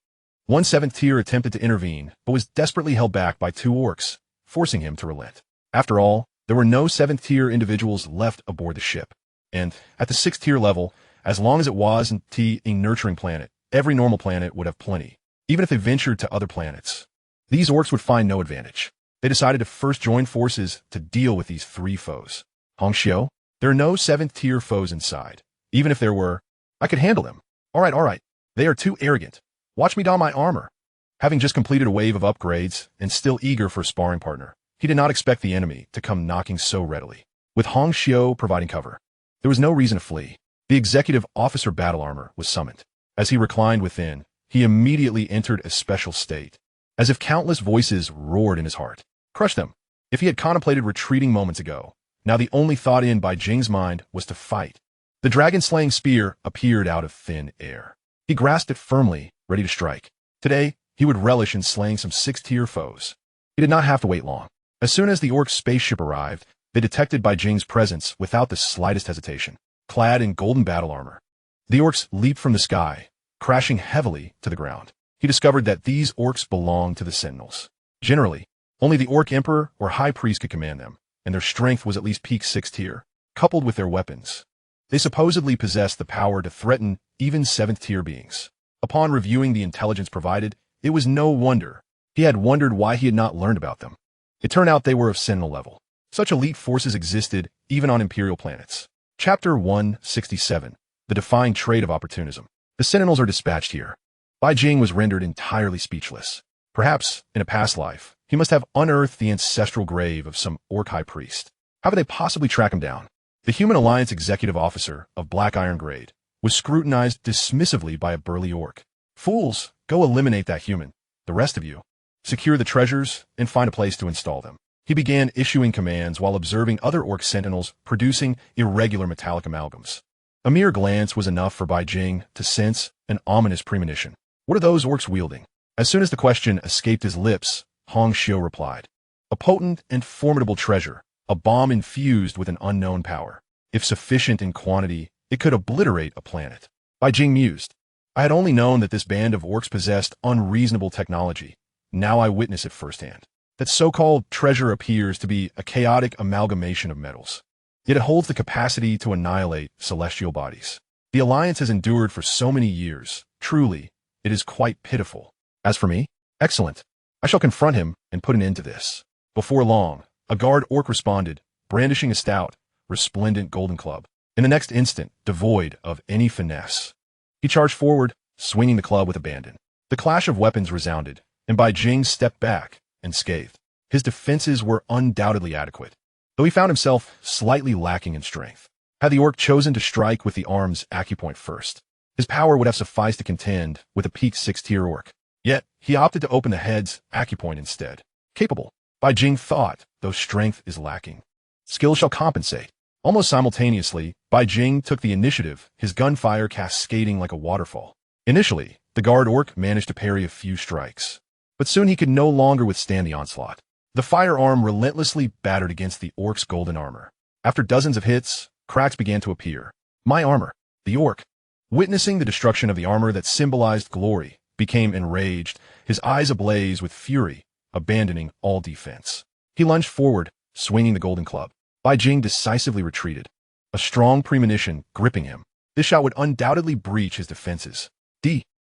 1 7th tier attempted to intervene, but was desperately held back by 2 orcs, forcing him to relent. After all, there were no 7th tier individuals left aboard the ship. And, at the 6th tier level, as long as it wasn't a nurturing planet, every normal planet would have plenty, even if they ventured to other planets. These orcs would find no advantage. They decided to first join forces to deal with these 3 foes. Hong Xiu, there are no 7th tier foes inside. Even if there were, I could handle them. All right. They are too arrogant. Watch me don my armor. Having just completed a wave of upgrades and still eager for a sparring partner, he did not expect the enemy to come knocking so readily. With Hong Xiu providing cover, there was no reason to flee. The executive officer battle armor was summoned. As he reclined within, he immediately entered a special state, as if countless voices roared in his heart. Crush them. If he had contemplated retreating moments ago, now the only thought in Bai Jing's mind was to fight. The dragon-slaying spear appeared out of thin air. He grasped it firmly, ready to strike. Today, he would relish in slaying some 6th-tier foes. He did not have to wait long. As soon as the orc spaceship arrived, they detected Bai Jing's presence without the slightest hesitation. Clad in golden battle armor, the orcs leaped from the sky, crashing heavily to the ground. He discovered that these orcs belonged to the Sentinels. Generally, only the Orc Emperor or High Priest could command them, and their strength was at least peak 6th tier, coupled with their weapons. They supposedly possessed the power to threaten even 7th tier beings. Upon reviewing the intelligence provided, it was no wonder. He had wondered why he had not learned about them. It turned out they were of Sentinel level. Such elite forces existed even on Imperial planets. Chapter 167, The Defying Trait of Opportunism. The Sentinels are dispatched here. Bai Jing was rendered entirely speechless. Perhaps, in a past life, he must have unearthed the ancestral grave of some orc high priest. How could they possibly track him down? The Human Alliance executive officer of Black Iron grade was scrutinized dismissively by a burly orc. Fools, go eliminate that human. The rest of you, secure the treasures and find a place to install them. He began issuing commands while observing other orc sentinels producing irregular metallic amalgams. A mere glance was enough for Bai Jing to sense an ominous premonition. What are those orcs wielding? As soon as the question escaped his lips, Hong Xiu replied. A potent and formidable treasure, a bomb infused with an unknown power. If sufficient in quantity, it could obliterate a planet. Bai Jing mused. I had only known that this band of orcs possessed unreasonable technology. Now I witness it firsthand. That so-called treasure appears to be a chaotic amalgamation of metals. Yet it holds the capacity to annihilate celestial bodies. The Alliance has endured for so many years. Truly, it is quite pitiful. As for me, excellent. I shall confront him and put an end to this. Before long, a guard orc responded, brandishing a stout, resplendent golden club. In the next instant, devoid of any finesse, he charged forward, swinging the club with abandon. The clash of weapons resounded, and Bai Jing stepped back and scathed. His defenses were undoubtedly adequate, though he found himself slightly lacking in strength. Had the orc chosen to strike with the arm's acupoint first, his power would have sufficed to contend with a peak 6-tier orc. Yet, he opted to open the head's acupoint instead. Capable, Bai Jing thought, though strength is lacking. Skill shall compensate. Almost simultaneously, Bai Jing took the initiative, his gunfire cascading like a waterfall. Initially, the guard orc managed to parry a few strikes, but soon he could no longer withstand the onslaught. The firearm relentlessly battered against the orc's golden armor. After dozens of hits, cracks began to appear. My armor, the orc, witnessing the destruction of the armor that symbolized glory, became enraged, his eyes ablaze with fury, abandoning all defense. He lunged forward, swinging the golden club. Bai Jing decisively retreated, a strong premonition gripping him. This shot would undoubtedly breach his defenses,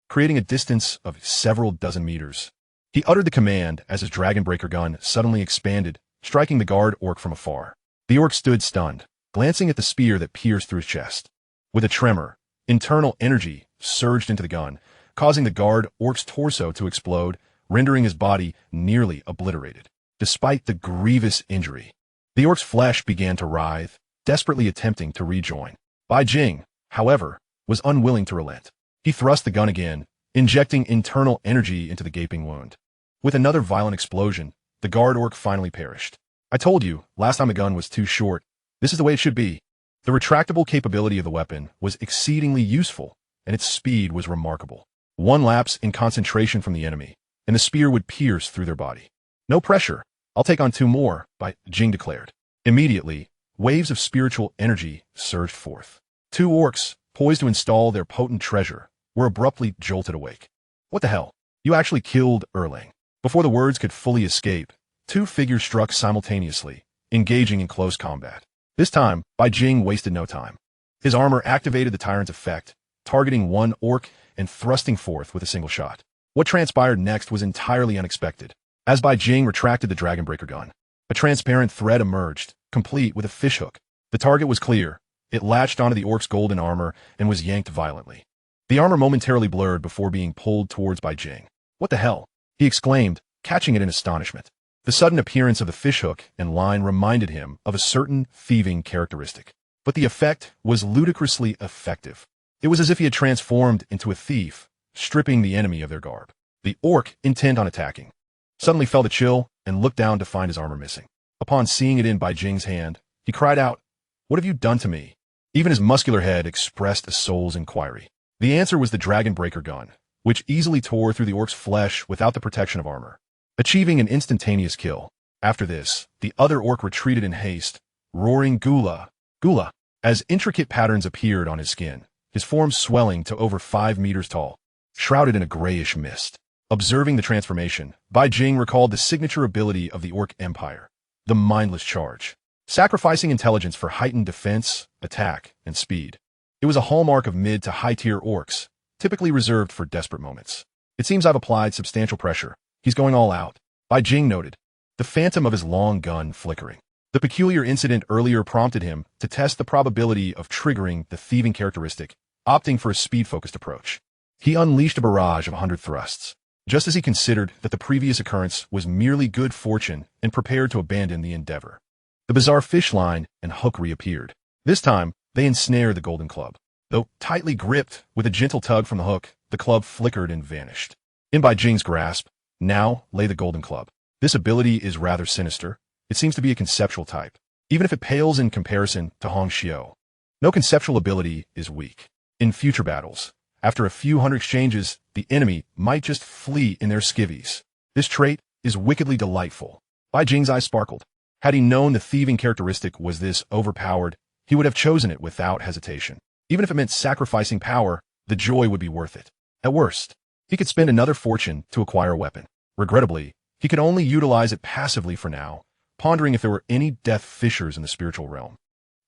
creating a distance of several dozen meters. He uttered the command as his dragon-breaker gun suddenly expanded, striking the guard orc from afar. The orc stood stunned, glancing at the spear that pierced through his chest. With a tremor, internal energy surged into the gun, causing the guard orc's torso to explode, rendering his body nearly obliterated. Despite the grievous injury, the orc's flesh began to writhe, desperately attempting to rejoin. Bai Jing, however, was unwilling to relent. He thrust the gun again, injecting internal energy into the gaping wound. With another violent explosion, the guard orc finally perished. I told you, last time the gun was too short. This is the way it should be. The retractable capability of the weapon was exceedingly useful, and its speed was remarkable. One lapse in concentration from the enemy, and the spear would pierce through their body. No pressure. I'll take on 2 more, Bai Jing declared. Immediately, waves of spiritual energy surged forth. 2 orcs, poised to install their potent treasure, were abruptly jolted awake. What the hell? You actually killed Erlang. Before the words could fully escape, 2 figures struck simultaneously, engaging in close combat. This time, Bai Jing wasted no time. His armor activated the tyrant's effect, targeting one orc and thrusting forth with a single shot. What transpired next was entirely unexpected. As Bai Jing retracted the dragon-breaker gun, a transparent thread emerged, complete with a fishhook. The target was clear. It latched onto the orc's golden armor and was yanked violently. The armor momentarily blurred before being pulled towards Bai Jing. What the hell? He exclaimed, catching it in astonishment. The sudden appearance of the fishhook and line reminded him of a certain thieving characteristic. But the effect was ludicrously effective. It was as if he had transformed into a thief, stripping the enemy of their garb. The orc, intent on attacking, suddenly felt a chill and looked down to find his armor missing. Upon seeing it in Bai Jing's hand, he cried out, "What have you done to me?" Even his muscular head expressed a soul's inquiry. The answer was the dragon-breaker gun, which easily tore through the orc's flesh without the protection of armor, achieving an instantaneous kill. After this, the other orc retreated in haste, roaring Gula, Gula, as intricate patterns appeared on his skin, his form swelling to over 5 meters tall, shrouded in a grayish mist. Observing the transformation, Bai Jing recalled the signature ability of the orc empire, the mindless charge, sacrificing intelligence for heightened defense, attack, and speed. It was a hallmark of mid to high-tier orcs, typically reserved for desperate moments. It seems I've applied substantial pressure. He's going all out, Bai Jing noted, the phantom of his long gun flickering. The peculiar incident earlier prompted him to test the probability of triggering the thieving characteristic, opting for a speed-focused approach. He unleashed a barrage of 100 thrusts, just as he considered that the previous occurrence was merely good fortune and prepared to abandon the endeavor. The bizarre fish line and hook reappeared. This time, they ensnared the golden club. Though tightly gripped with a gentle tug from the hook, the club flickered and vanished. In Bai Jing's grasp, now lay the golden club. This ability is rather sinister. It seems to be a conceptual type, even if it pales in comparison to Hong Xiao. No conceptual ability is weak. In future battles, after a few hundred exchanges, the enemy might just flee in their skivvies. This trait is wickedly delightful. Bai Jing's eyes sparkled. Had he known the thieving characteristic was this overpowered, he would have chosen it without hesitation. Even if it meant sacrificing power, the joy would be worth it. At worst, he could spend another fortune to acquire a weapon. Regrettably, he could only utilize it passively for now, pondering if there were any death fissures in the spiritual realm.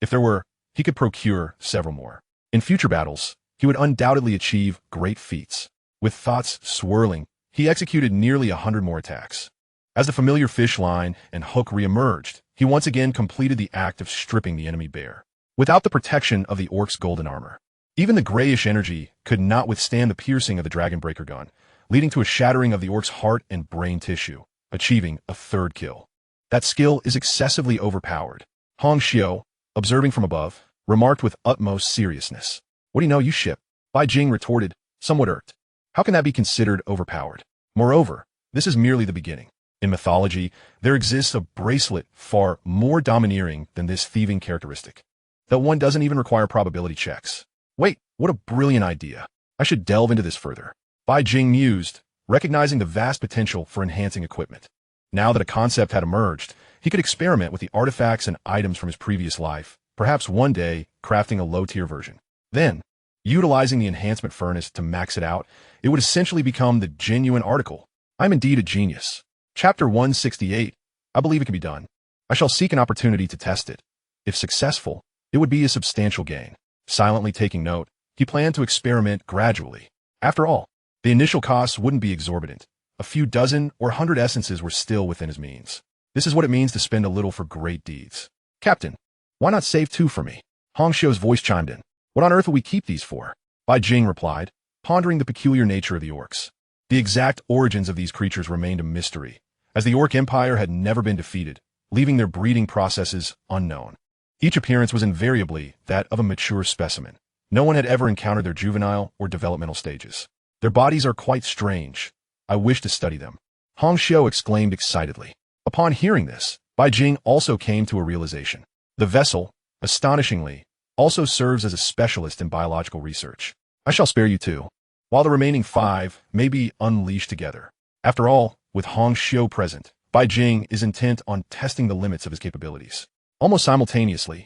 If there were, he could procure several more. In future battles, he would undoubtedly achieve great feats. With thoughts swirling, he executed nearly 100 more attacks. As the familiar fish line and hook reemerged, he once again completed the act of stripping the enemy bare. Without the protection of the orc's golden armor, even the grayish energy could not withstand the piercing of the dragon-breaker gun, leading to a shattering of the orc's heart and brain tissue. achieving a third kill. That skill is excessively overpowered. Hong Xiu, observing from above, remarked with utmost seriousness. What do you know, you ship? Bai Jing retorted, somewhat irked. How can that be considered overpowered? Moreover, this is merely the beginning. In mythology, there exists a bracelet far more domineering than this thieving characteristic. That one doesn't even require probability checks. Wait, what a brilliant idea. I should delve into this further. Bai Jing mused, recognizing the vast potential for enhancing equipment. Now that a concept had emerged, he could experiment with the artifacts and items from his previous life, perhaps one day crafting a low-tier version. Then, utilizing the enhancement furnace to max it out, it would essentially become the genuine article. I'm indeed a genius. Chapter 168. I believe it can be done. I shall seek an opportunity to test it. If successful, it would be a substantial gain. Silently taking note, he planned to experiment gradually. After all, the initial costs wouldn't be exorbitant. A few dozen or 100 essences were still within his means. This is what it means to spend a little for great deeds. Captain, why not save 2 for me? Hong Xiu's voice chimed in. What on earth will we keep these for? Bai Jing replied, pondering the peculiar nature of the orcs. The exact origins of these creatures remained a mystery, as the Orc Empire had never been defeated, leaving their breeding processes unknown. Each appearance was invariably that of a mature specimen. No one had ever encountered their juvenile or developmental stages. Their bodies are quite strange. I wish to study them. Hong Xiu exclaimed excitedly. Upon hearing this, Bai Jing also came to a realization. The vessel, astonishingly, also serves as a specialist in biological research. I shall spare you 2, while the remaining 5 may be unleashed together. After all, with Hong Xiu present, Bai Jing is intent on testing the limits of his capabilities. Almost simultaneously,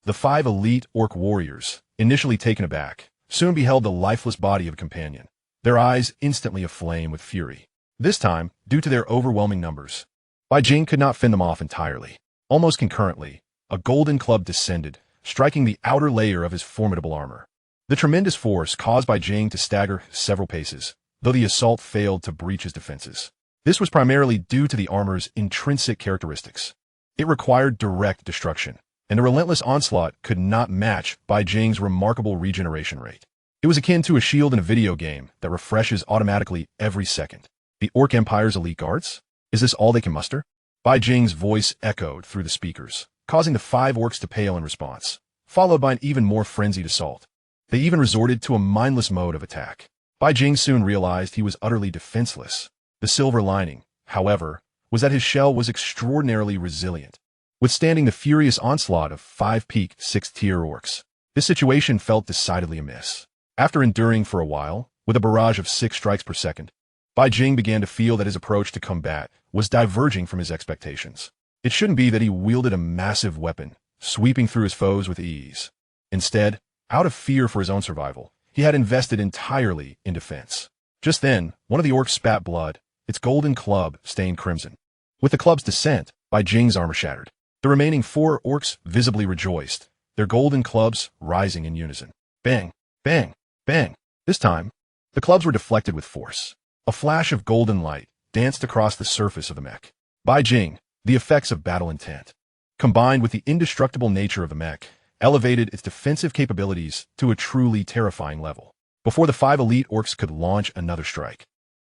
the 5 elite orc warriors, initially taken aback, soon beheld the lifeless body of a companion, their eyes instantly aflame with fury. This time, due to their overwhelming numbers, Bai Jing could not fend them off entirely. Almost concurrently, a golden club descended, striking the outer layer of his formidable armor. The tremendous force caused Bai Jing to stagger several paces, though the assault failed to breach his defenses. This was primarily due to the armor's intrinsic characteristics. It required direct destruction, and the relentless onslaught could not match Bai Jing's remarkable regeneration rate. It was akin to a shield in a video game that refreshes automatically every second. The Orc Empire's elite guards? Is this all they can muster? Bai Jing's voice echoed through the speakers, causing the 5 orcs to pale in response, followed by an even more frenzied assault. They even resorted to a mindless mode of attack. Bai Jing soon realized he was utterly defenseless. The silver lining, however, was that his shell was extraordinarily resilient, withstanding the furious onslaught of 5 peak 6th-tier orcs. This situation felt decidedly amiss. After enduring for a while, with a barrage of 6 strikes per second, Bai Jing began to feel that his approach to combat was diverging from his expectations. It shouldn't be that he wielded a massive weapon, sweeping through his foes with ease. Instead, out of fear for his own survival, he had invested entirely in defense. Just then, one of the orcs spat blood, its golden club stained crimson. With the club's descent, Bai Jing's armor shattered. The remaining 4 orcs visibly rejoiced, their golden clubs rising in unison. Bang, bang, bang. This time, the clubs were deflected with force. A flash of golden light danced across the surface of the mech. Bai Jing, the effects of battle intent, combined with the indestructible nature of the mech, elevated its defensive capabilities to a truly terrifying level. Before the 5 elite orcs could launch another strike,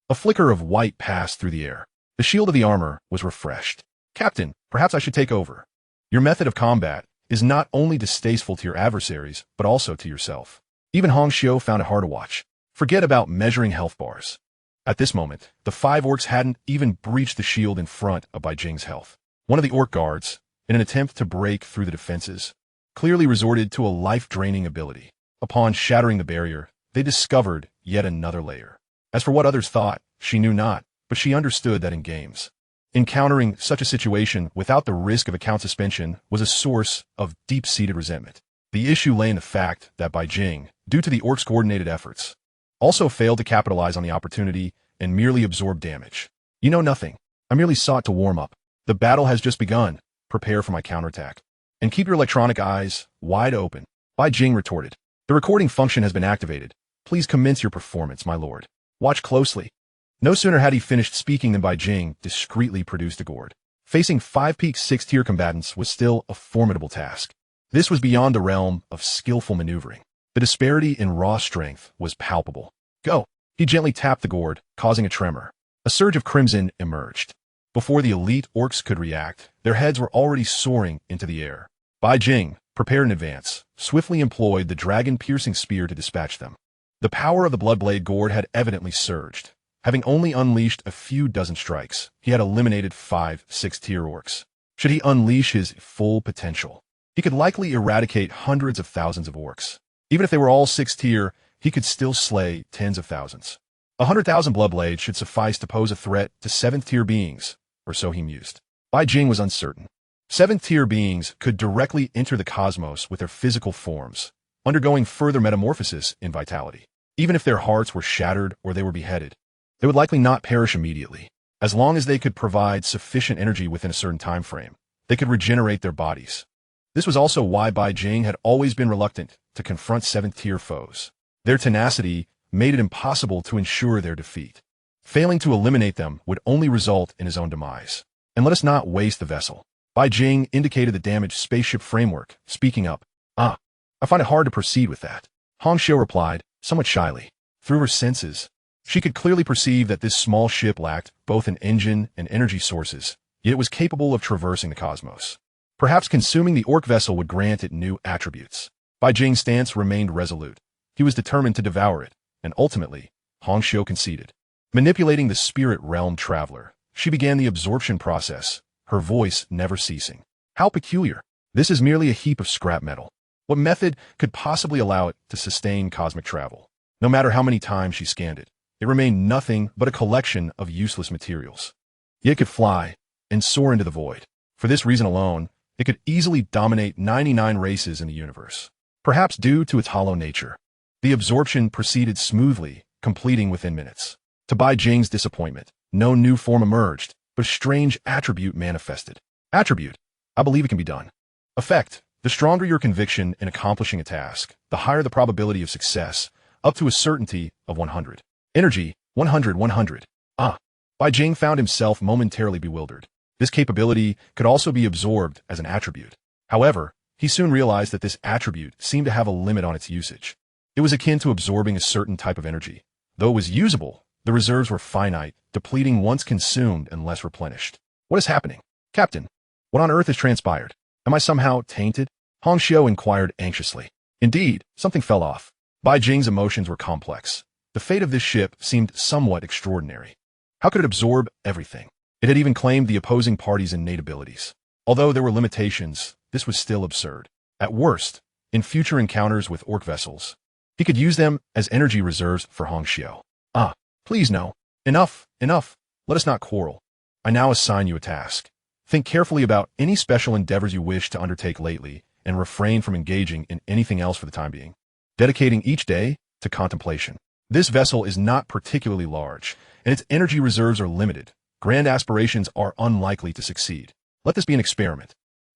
a flicker of white passed through the air. The shield of the armor was refreshed. Captain, perhaps I should take over. Your method of combat is not only distasteful to your adversaries, but also to yourself. Even Hong Xiu found it hard to watch. Forget about measuring health bars. At this moment, the 5 orcs hadn't even breached the shield in front of Bai Jing's health. One of the orc guards, in an attempt to break through the defenses, clearly resorted to a life-draining ability. Upon shattering the barrier, they discovered yet another layer. As for what others thought, she knew not, but she understood that in games, encountering such a situation without the risk of account suspension was a source of deep-seated resentment. The issue lay in the fact that Bai Jing, due to the orcs' coordinated efforts, also failed to capitalize on the opportunity and merely absorbed damage. You know nothing. I merely sought to warm up. The battle has just begun. Prepare for my counterattack. And keep your electronic eyes wide open. Bai Jing retorted. The recording function has been activated. Please commence your performance, my lord. Watch closely. No sooner had he finished speaking than Bai Jing discreetly produced a gourd. Facing 5 peak 6th-tier combatants was still a formidable task. This was beyond the realm of skillful maneuvering. The disparity in raw strength was palpable. Go. He gently tapped the gourd, causing a tremor. A surge of crimson emerged. Before the elite orcs could react, their heads were already soaring into the air. Bai Jing, prepared in advance, swiftly employed the dragon-piercing spear to dispatch them. The power of the Bloodblade Gourd had evidently surged. Having only unleashed a few dozen strikes, he had eliminated 5 6th-tier orcs. Should he unleash his full potential, he could likely eradicate hundreds of thousands of orcs. Even if they were all 6th tier, he could still slay tens of thousands. 100,000 Bloodblades should suffice to pose a threat to 7th-tier beings, or so he mused. Bai Jing was uncertain. 7th-tier beings could directly enter the cosmos with their physical forms, undergoing further metamorphosis in vitality. Even if their hearts were shattered or they were beheaded, they would likely not perish immediately. As long as they could provide sufficient energy within a certain time frame, they could regenerate their bodies. This was also why Bai Jing had always been reluctant to confront 7th-tier foes. Their tenacity made it impossible to ensure their defeat. Failing to eliminate them would only result in his own demise. And let us not waste the vessel. Bai Jing indicated the damaged spaceship framework, speaking up. I find it hard to proceed with that. Hong Xiu replied, somewhat shyly. Through her senses, she could clearly perceive that this small ship lacked both an engine and energy sources, yet it was capable of traversing the cosmos. Perhaps consuming the orc vessel would grant it new attributes. Bai Jing's stance remained resolute. He was determined to devour it, and ultimately, Hong Xiu conceded. Manipulating the spirit realm traveler, she began the absorption process, her voice never ceasing. How peculiar. This is merely a heap of scrap metal. What method could possibly allow it to sustain cosmic travel? No matter how many times she scanned it, it remained nothing but a collection of useless materials. Yet it could fly and soar into the void. For this reason alone, it could easily dominate 99 races in the universe. Perhaps due to its hollow nature, the absorption proceeded smoothly, completing within minutes. To Bai Jing's disappointment, no new form emerged, but a strange attribute manifested. Attribute. I believe it can be done. Effect. The stronger your conviction in accomplishing a task, the higher the probability of success, up to a certainty of 100. Energy. 100. Bai Jing found himself momentarily bewildered. This capability could also be absorbed as an attribute. However, he soon realized that this attribute seemed to have a limit on its usage. It was akin to absorbing a certain type of energy. Though it was usable, the reserves were finite, depleting once consumed unless replenished. What is happening? Captain, what on earth has transpired? Am I somehow tainted? Hong Xiu inquired anxiously. Indeed, something fell off. Bai Jing's emotions were complex. The fate of this ship seemed somewhat extraordinary. How could it absorb everything? It had even claimed the opposing party's innate abilities. Although there were limitations, this was still absurd. At worst, in future encounters with orc vessels, he could use them as energy reserves for Hong Xiu. Please no. Enough. Let us not quarrel. I now assign you a task. Think carefully about any special endeavors you wish to undertake lately and refrain from engaging in anything else for the time being. Dedicating each day to contemplation. This vessel is not particularly large, and its energy reserves are limited. Grand aspirations are unlikely to succeed. Let this be an experiment.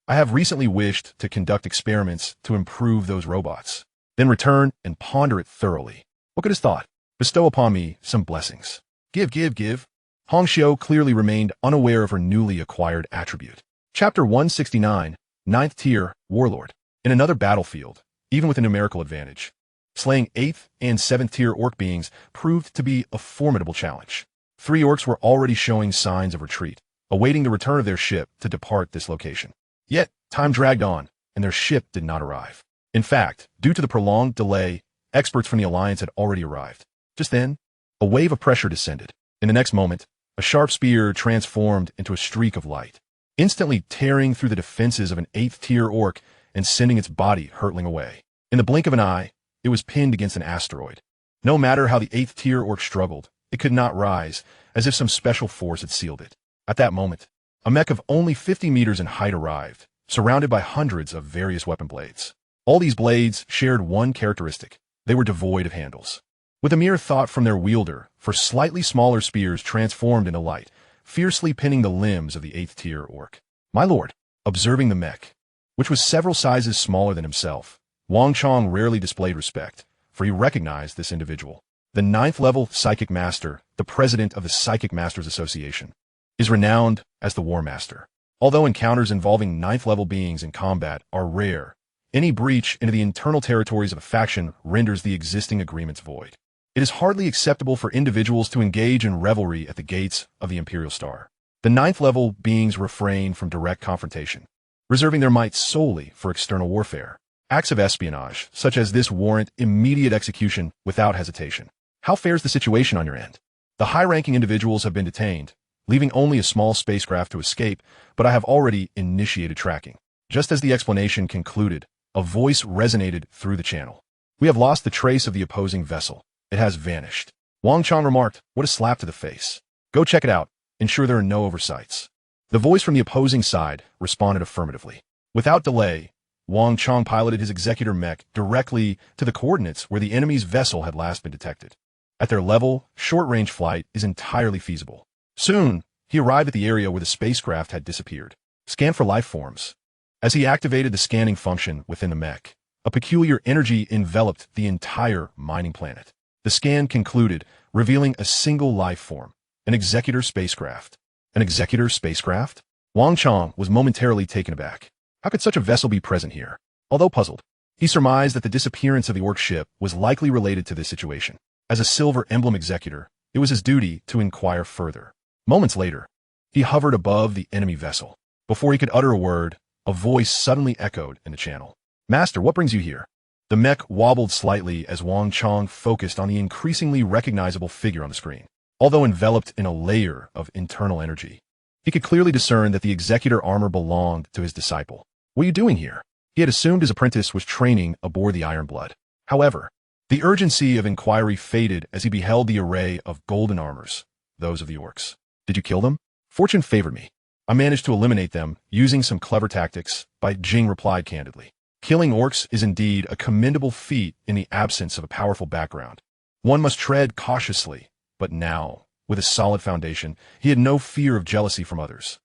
I have recently wished to conduct experiments to improve those robots. Then return and ponder it thoroughly. What good is thought? Bestow upon me some blessings. Give. Hong Xiu clearly remained unaware of her newly acquired attribute. Chapter 169, 9th Tier, Warlord. In another battlefield, even with a numerical advantage, slaying 8th and 7th tier orc beings proved to be a formidable challenge. 3 orcs were already showing signs of retreat, awaiting the return of their ship to depart this location. Yet, time dragged on, and their ship did not arrive. In fact, due to the prolonged delay, experts from the Alliance had already arrived. Just then, a wave of pressure descended. In the next moment, a sharp spear transformed into a streak of light, instantly tearing through the defenses of an 8th tier orc and sending its body hurtling away. In the blink of an eye, it was pinned against an asteroid. No matter how the 8th tier orc struggled, it could not rise, as if some special force had sealed it. At that moment, a mech of only 50 meters in height arrived, surrounded by hundreds of various weapon blades. All these blades shared one characteristic. They were devoid of handles. With a mere thought from their wielder, for slightly smaller spears transformed into light, fiercely pinning the limbs of the 8th tier orc. My lord, observing the mech, which was several sizes smaller than himself, Wang Chong rarely displayed respect, for he recognized this individual. The 9th level Psychic Master, the president of the Psychic Masters Association, is renowned as the War Master. Although encounters involving 9th level beings in combat are rare, any breach into the internal territories of a faction renders the existing agreements void. It is hardly acceptable for individuals to engage in revelry at the gates of the Imperial Star. The ninth-level beings refrain from direct confrontation, reserving their might solely for external warfare. Acts of espionage, such as this, warrant immediate execution without hesitation. How fares the situation on your end? The high-ranking individuals have been detained, leaving only a small spacecraft to escape, but I have already initiated tracking. Just as the explanation concluded, a voice resonated through the channel. We have lost the trace of the opposing vessel. It has vanished. Wang Chang remarked, "What a slap to the face. Go check it out. Ensure there are no oversights." The voice from the opposing side responded affirmatively. Without delay, Wang Chang piloted his executor mech directly to the coordinates where the enemy's vessel had last been detected. At their level, short-range flight is entirely feasible. Soon, he arrived at the area where the spacecraft had disappeared. Scan for life forms. As he activated the scanning function within the mech, a peculiar energy enveloped the entire mining planet. The scan concluded, revealing a single life form, an executor spacecraft. An executor spacecraft? Wang Chang was momentarily taken aback. How could such a vessel be present here? Although puzzled, he surmised that the disappearance of the orc ship was likely related to this situation. As a silver emblem executor, it was his duty to inquire further. Moments later, he hovered above the enemy vessel. Before he could utter a word, a voice suddenly echoed in the channel. "Master, what brings you here?" The mech wobbled slightly as Wang Chang focused on the increasingly recognizable figure on the screen. Although enveloped in a layer of internal energy, he could clearly discern that the executor armor belonged to his disciple. "What are you doing here?" He had assumed his apprentice was training aboard the Iron Blood. However, the urgency of inquiry faded as he beheld the array of golden armors, those of the orcs. "Did you kill them?" "Fortune favored me. I managed to eliminate them using some clever tactics," Bai Jing replied candidly. Killing orcs is indeed a commendable feat in the absence of a powerful background. One must tread cautiously, but now, with a solid foundation, he had no fear of jealousy from others.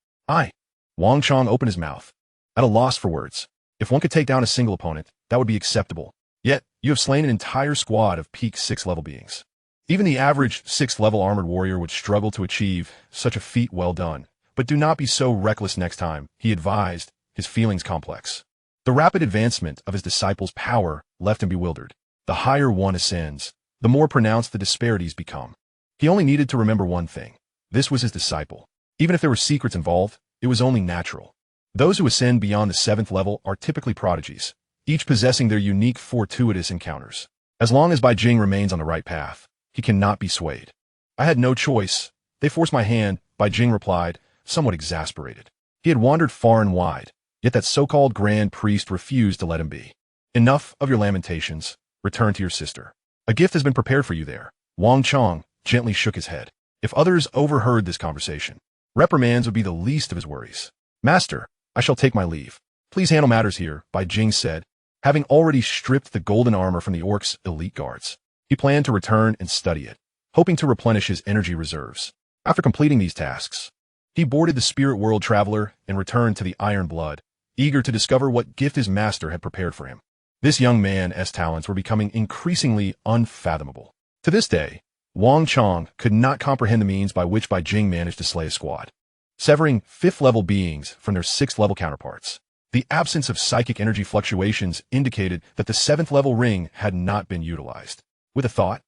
Wang Chang opened his mouth, at a loss for words. If one could take down a single opponent, that would be acceptable. Yet, you have slain an entire squad of peak 6th-level beings. Even the average 6th-level armored warrior would struggle to achieve such a feat. Well done. But do not be so reckless next time, he advised, his feelings complex. The rapid advancement of his disciple's power left him bewildered. The higher one ascends, the more pronounced the disparities become. He only needed to remember one thing. This was his disciple. Even if there were secrets involved, it was only natural. Those who ascend beyond the 7th level are typically prodigies, each possessing their unique fortuitous encounters. As long as Bai Jing remains on the right path, he cannot be swayed. "I had no choice. They forced my hand," Bai Jing replied, somewhat exasperated. He had wandered far and wide, yet that so-called grand priest refused to let him be. "Enough of your lamentations. Return to your sister. A gift has been prepared for you there." Wang Chang gently shook his head. If others overheard this conversation, reprimands would be the least of his worries. "Master, I shall take my leave. Please handle matters here," Bai Jing said, having already stripped the golden armor from the orcs' elite guards. He planned to return and study it, hoping to replenish his energy reserves. After completing these tasks, he boarded the Spirit World Traveler and returned to the Iron Blood, eager to discover what gift his master had prepared for him. This young man's talents were becoming increasingly unfathomable. To this day, Wang Chang could not comprehend the means by which Bai Jing managed to slay a squad, severing 5th-level beings from their 6th-level counterparts. The absence of psychic energy fluctuations indicated that the 7th-level ring had not been utilized. With a thought,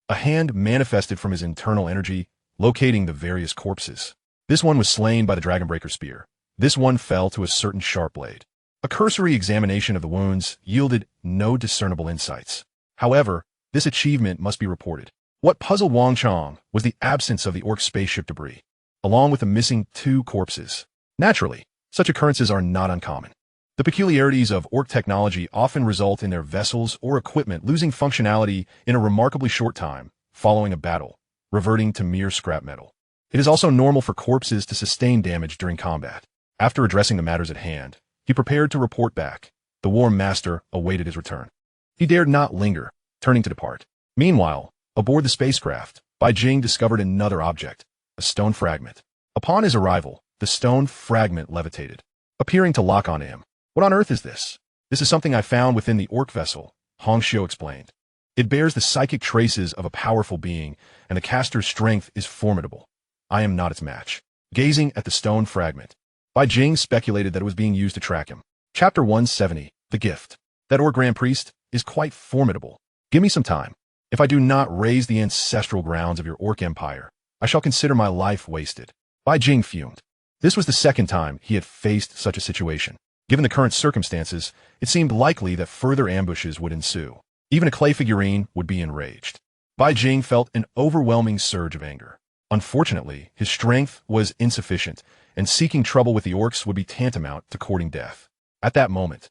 a hand manifested from his internal energy, locating the various corpses. This one was slain by the Dragonbreaker spear. This one fell to a certain sharp blade. A cursory examination of the wounds yielded no discernible insights. However, this achievement must be reported. What puzzled Wang Chang was the absence of the orc spaceship debris, along with the missing 2 corpses. Naturally, such occurrences are not uncommon. The peculiarities of orc technology often result in their vessels or equipment losing functionality in a remarkably short time following a battle, reverting to mere scrap metal. It is also normal for corpses to sustain damage during combat. After addressing the matters at hand, he prepared to report back. The War Master awaited his return. He dared not linger, turning to depart. Meanwhile, aboard the spacecraft, Bai Jing discovered another object, a stone fragment. Upon his arrival, the stone fragment levitated, appearing to lock onto him. "What on earth is this?" "This is something I found within the orc vessel," Hong Xiu explained. "It bears the psychic traces of a powerful being, and the caster's strength is formidable. I am not its match." Gazing at the stone fragment, Bai Jing speculated that it was being used to track him. Chapter 170, The Gift. "That orc grand priest is quite formidable. Give me some time. If I do not raise the ancestral grounds of your orc empire, I shall consider my life wasted." Bai Jing fumed. This was the second time he had faced such a situation. Given the current circumstances, it seemed likely that further ambushes would ensue. Even a clay figurine would be enraged. Bai Jing felt an overwhelming surge of anger. Unfortunately, his strength was insufficient, and seeking trouble with the orcs would be tantamount to courting death. At that moment,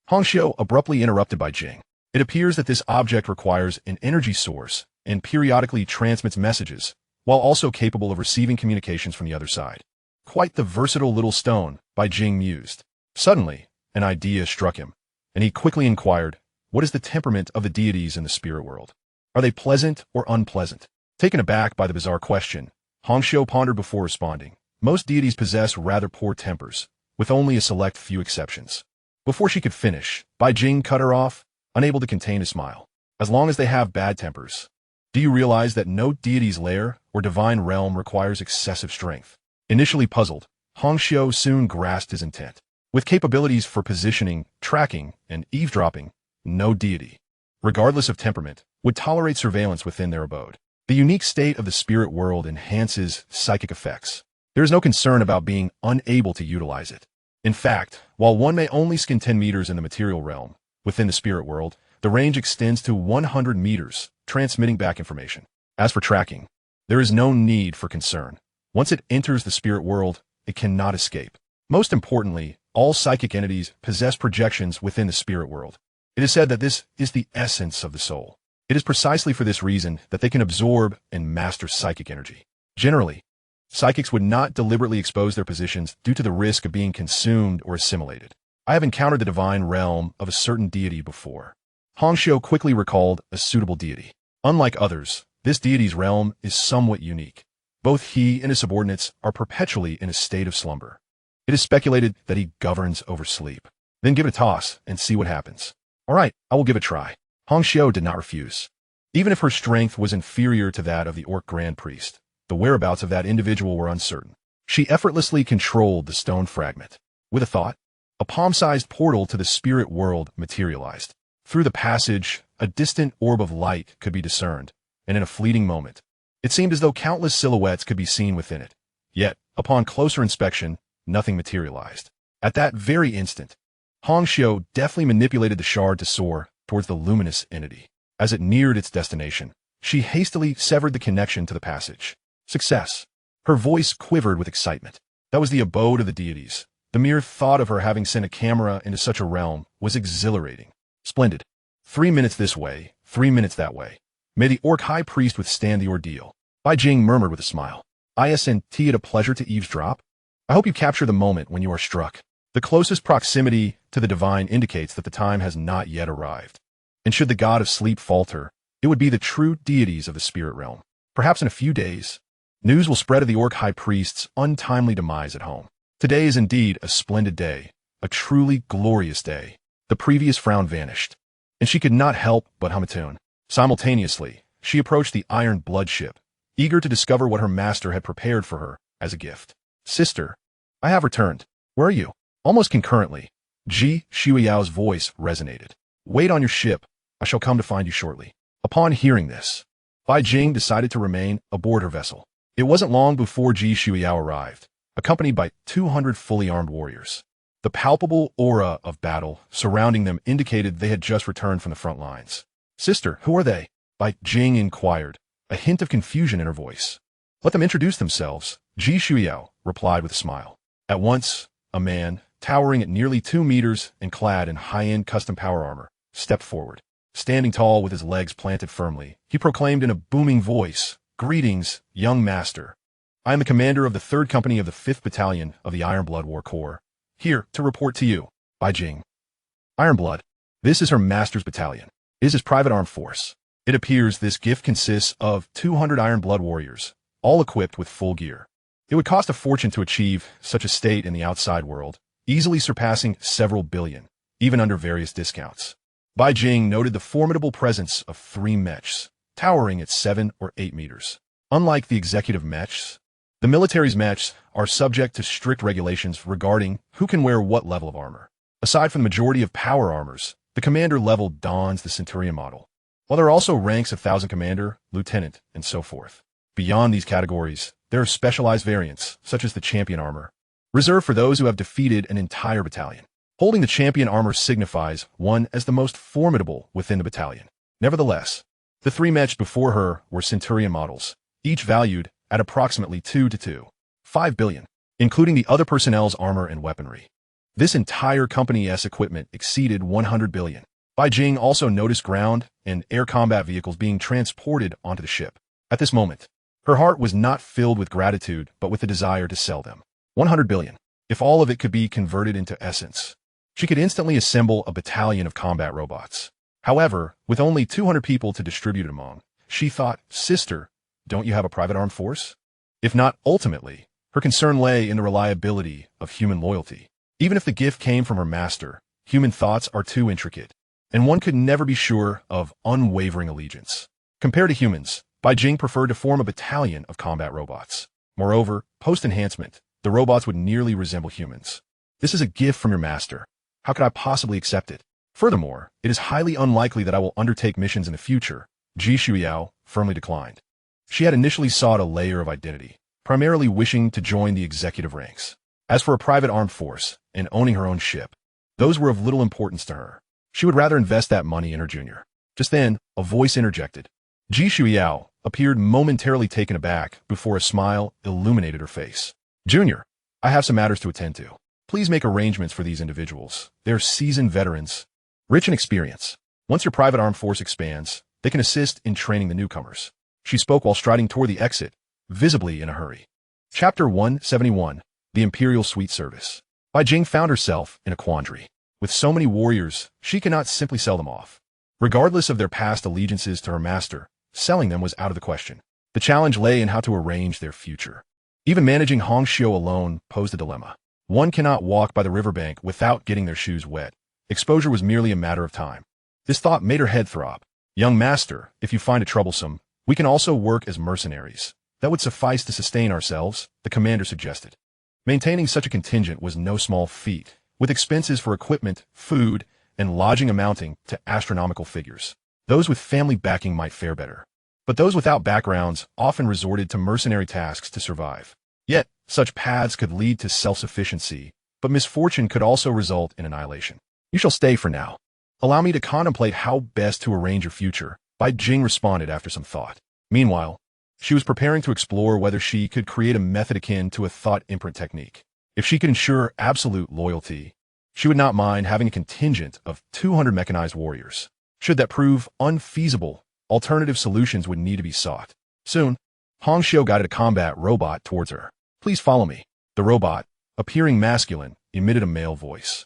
Hong Xiu abruptly interrupted Bai Jing. It appears that this object requires an energy source and periodically transmits messages, while also capable of receiving communications from the other side. Quite the versatile little stone, Bai Jing mused. Suddenly, an idea struck him, and he quickly inquired, what is the temperament of the deities in the spirit world? Are they pleasant or unpleasant? Taken aback by the bizarre question, Hong Xiu pondered before responding. Most deities possess rather poor tempers, with only a select few exceptions. Before she could finish, Bai Jing cut her off, unable to contain a smile. As long as they have bad tempers. Do you realize that no deity's lair or divine realm requires excessive strength? Initially puzzled, Hong Xiu soon grasped his intent. With capabilities for positioning, tracking, and eavesdropping, no deity, regardless of temperament, would tolerate surveillance within their abode. The unique state of the spirit world enhances psychic effects. There is no concern about being unable to utilize it. In fact, while one may only scan 10 meters in the material realm, within the spirit world, the range extends to 100 meters, transmitting back information. As for tracking, there is no need for concern. Once it enters the spirit world, it cannot escape. Most importantly, all psychic entities possess projections within the spirit world. It is said that this is the essence of the soul. It is precisely for this reason that they can absorb and master psychic energy. Generally, psychics would not deliberately expose their positions due to the risk of being consumed or assimilated. I have encountered the divine realm of a certain deity before. Hong Xiu quickly recalled a suitable deity. Unlike others, this deity's realm is somewhat unique. Both he and his subordinates are perpetually in a state of slumber. It is speculated that he governs over sleep. Then give it a toss and see what happens. All right, I will give it a try. Hong Xiu did not refuse. Even if her strength was inferior to that of the orc grand priest, the whereabouts of that individual were uncertain. She effortlessly controlled the stone fragment. With a thought, a palm-sized portal to the spirit world materialized. Through the passage, a distant orb of light could be discerned, and in a fleeting moment, it seemed as though countless silhouettes could be seen within it. Yet, upon closer inspection, nothing materialized. At that very instant, Hong Xiu deftly manipulated the shard to soar towards the luminous entity. As it neared its destination, she hastily severed the connection to the passage. Success! Her voice quivered with excitement. That was the abode of the deities. The mere thought of her having sent a camera into such a realm was exhilarating. Splendid. 3 minutes this way, 3 minutes that way. May the orc high priest withstand the ordeal. Bai Jing murmured with a smile. Isn't it a pleasure to eavesdrop? I hope you capture the moment when you are struck. The closest proximity to the divine indicates that the time has not yet arrived. And should the god of sleep falter, it would be the true deities of the spirit realm. Perhaps in a few days, news will spread of the orc high priest's untimely demise at home. Today is indeed a splendid day, a truly glorious day. The previous frown vanished, and she could not help but hum a tune. Simultaneously, she approached the iron blood ship, eager to discover what her master had prepared for her as a gift. Sister, I have returned. Where are you? Almost concurrently, Ji Shuiyao's voice resonated. Wait on your ship. I shall come to find you shortly. Upon hearing this, Bai Jing decided to remain aboard her vessel. It wasn't long before Ji Shuiyao arrived, accompanied by 200 fully armed warriors. The palpable aura of battle surrounding them indicated they had just returned from the front lines. Sister, who are they? Bai Jing inquired, a hint of confusion in her voice. Let them introduce themselves, Ji Shuiyao replied with a smile. At once, a man, towering at nearly 2 meters and clad in high-end custom power armor, stepped forward. Standing tall with his legs planted firmly, he proclaimed in a booming voice, Greetings, young master. I am the commander of the 3rd Company of the 5th Battalion of the Ironblood War Corps, here to report to you, Bai Jing. Ironblood, this is her master's battalion. It is his private armed force. It appears this gift consists of 200 Ironblood warriors, all equipped with full gear. It would cost a fortune to achieve such a state in the outside world, easily surpassing several billion, even under various discounts. Bai Jing noted the formidable presence of 3 mechs, towering at 7 or 8 meters. Unlike the executive mechs, the military's mechs are subject to strict regulations regarding who can wear what level of armor. Aside from the majority of power armors, the commander level dons the Centurion model, while there are also ranks of 1000 commander, lieutenant, and so forth. Beyond these categories, there are specialized variants, such as the champion armor, reserved for those who have defeated an entire battalion. Holding the champion armor signifies one as the most formidable within the battalion. Nevertheless, the three matched before her were Centurion models, each valued at approximately 2 to 5 billion, including the other personnel's armor and weaponry. This entire company's equipment exceeded 100 billion. Bai Jing also noticed ground and air combat vehicles being transported onto the ship. At this moment, her heart was not filled with gratitude, but with the desire to sell them. 100 billion. If all of it could be converted into essence, she could instantly assemble a battalion of combat robots. However, with only 200 people to distribute it among, she thought, "Sister, don't you have a private armed force?" If not, ultimately, her concern lay in the reliability of human loyalty. Even if the gift came from her master, human thoughts are too intricate, and one could never be sure of unwavering allegiance. Compared to humans, Bai Jing preferred to form a battalion of combat robots. Moreover, post-enhancement, the robots would nearly resemble humans. This is a gift from your master. How could I possibly accept it? Furthermore, it is highly unlikely that I will undertake missions in the future. Ji Shuiao firmly declined. She had initially sought a layer of identity, primarily wishing to join the executive ranks. As for a private armed force and owning her own ship, those were of little importance to her. She would rather invest that money in her junior. Just then, a voice interjected. Ji Shuiao appeared momentarily taken aback before a smile illuminated her face. "Junior, I have some matters to attend to. Please make arrangements for these individuals. They're seasoned veterans, rich in experience. Once your private armed force expands, they can assist in training the newcomers." She spoke while striding toward the exit, visibly in a hurry. Chapter 171, The Imperial Suite Service. Bai Jing found herself in a quandary. With so many warriors, she cannot simply sell them off. Regardless of their past allegiances to her master, selling them was out of the question. The challenge lay in how to arrange their future. Even managing Hongxiu alone posed a dilemma. One cannot walk by the riverbank without getting their shoes wet. Exposure was merely a matter of time. This thought made her head throb. "Young master, if you find it troublesome, we can also work as mercenaries. That would suffice to sustain ourselves," the commander suggested. Maintaining such a contingent was no small feat, with expenses for equipment, food, and lodging amounting to astronomical figures. Those with family backing might fare better, but those without backgrounds often resorted to mercenary tasks to survive. Yet, such paths could lead to self-sufficiency, but misfortune could also result in annihilation. "You shall stay for now. Allow me to contemplate how best to arrange your future," Bai Jing responded after some thought. Meanwhile, she was preparing to explore whether she could create a method akin to a thought imprint technique. If she could ensure absolute loyalty, she would not mind having a contingent of 200 mechanized warriors. Should that prove unfeasible, alternative solutions would need to be sought. Soon, Hongxiu guided a combat robot towards her. "Please follow me." The robot, appearing masculine, emitted a male voice,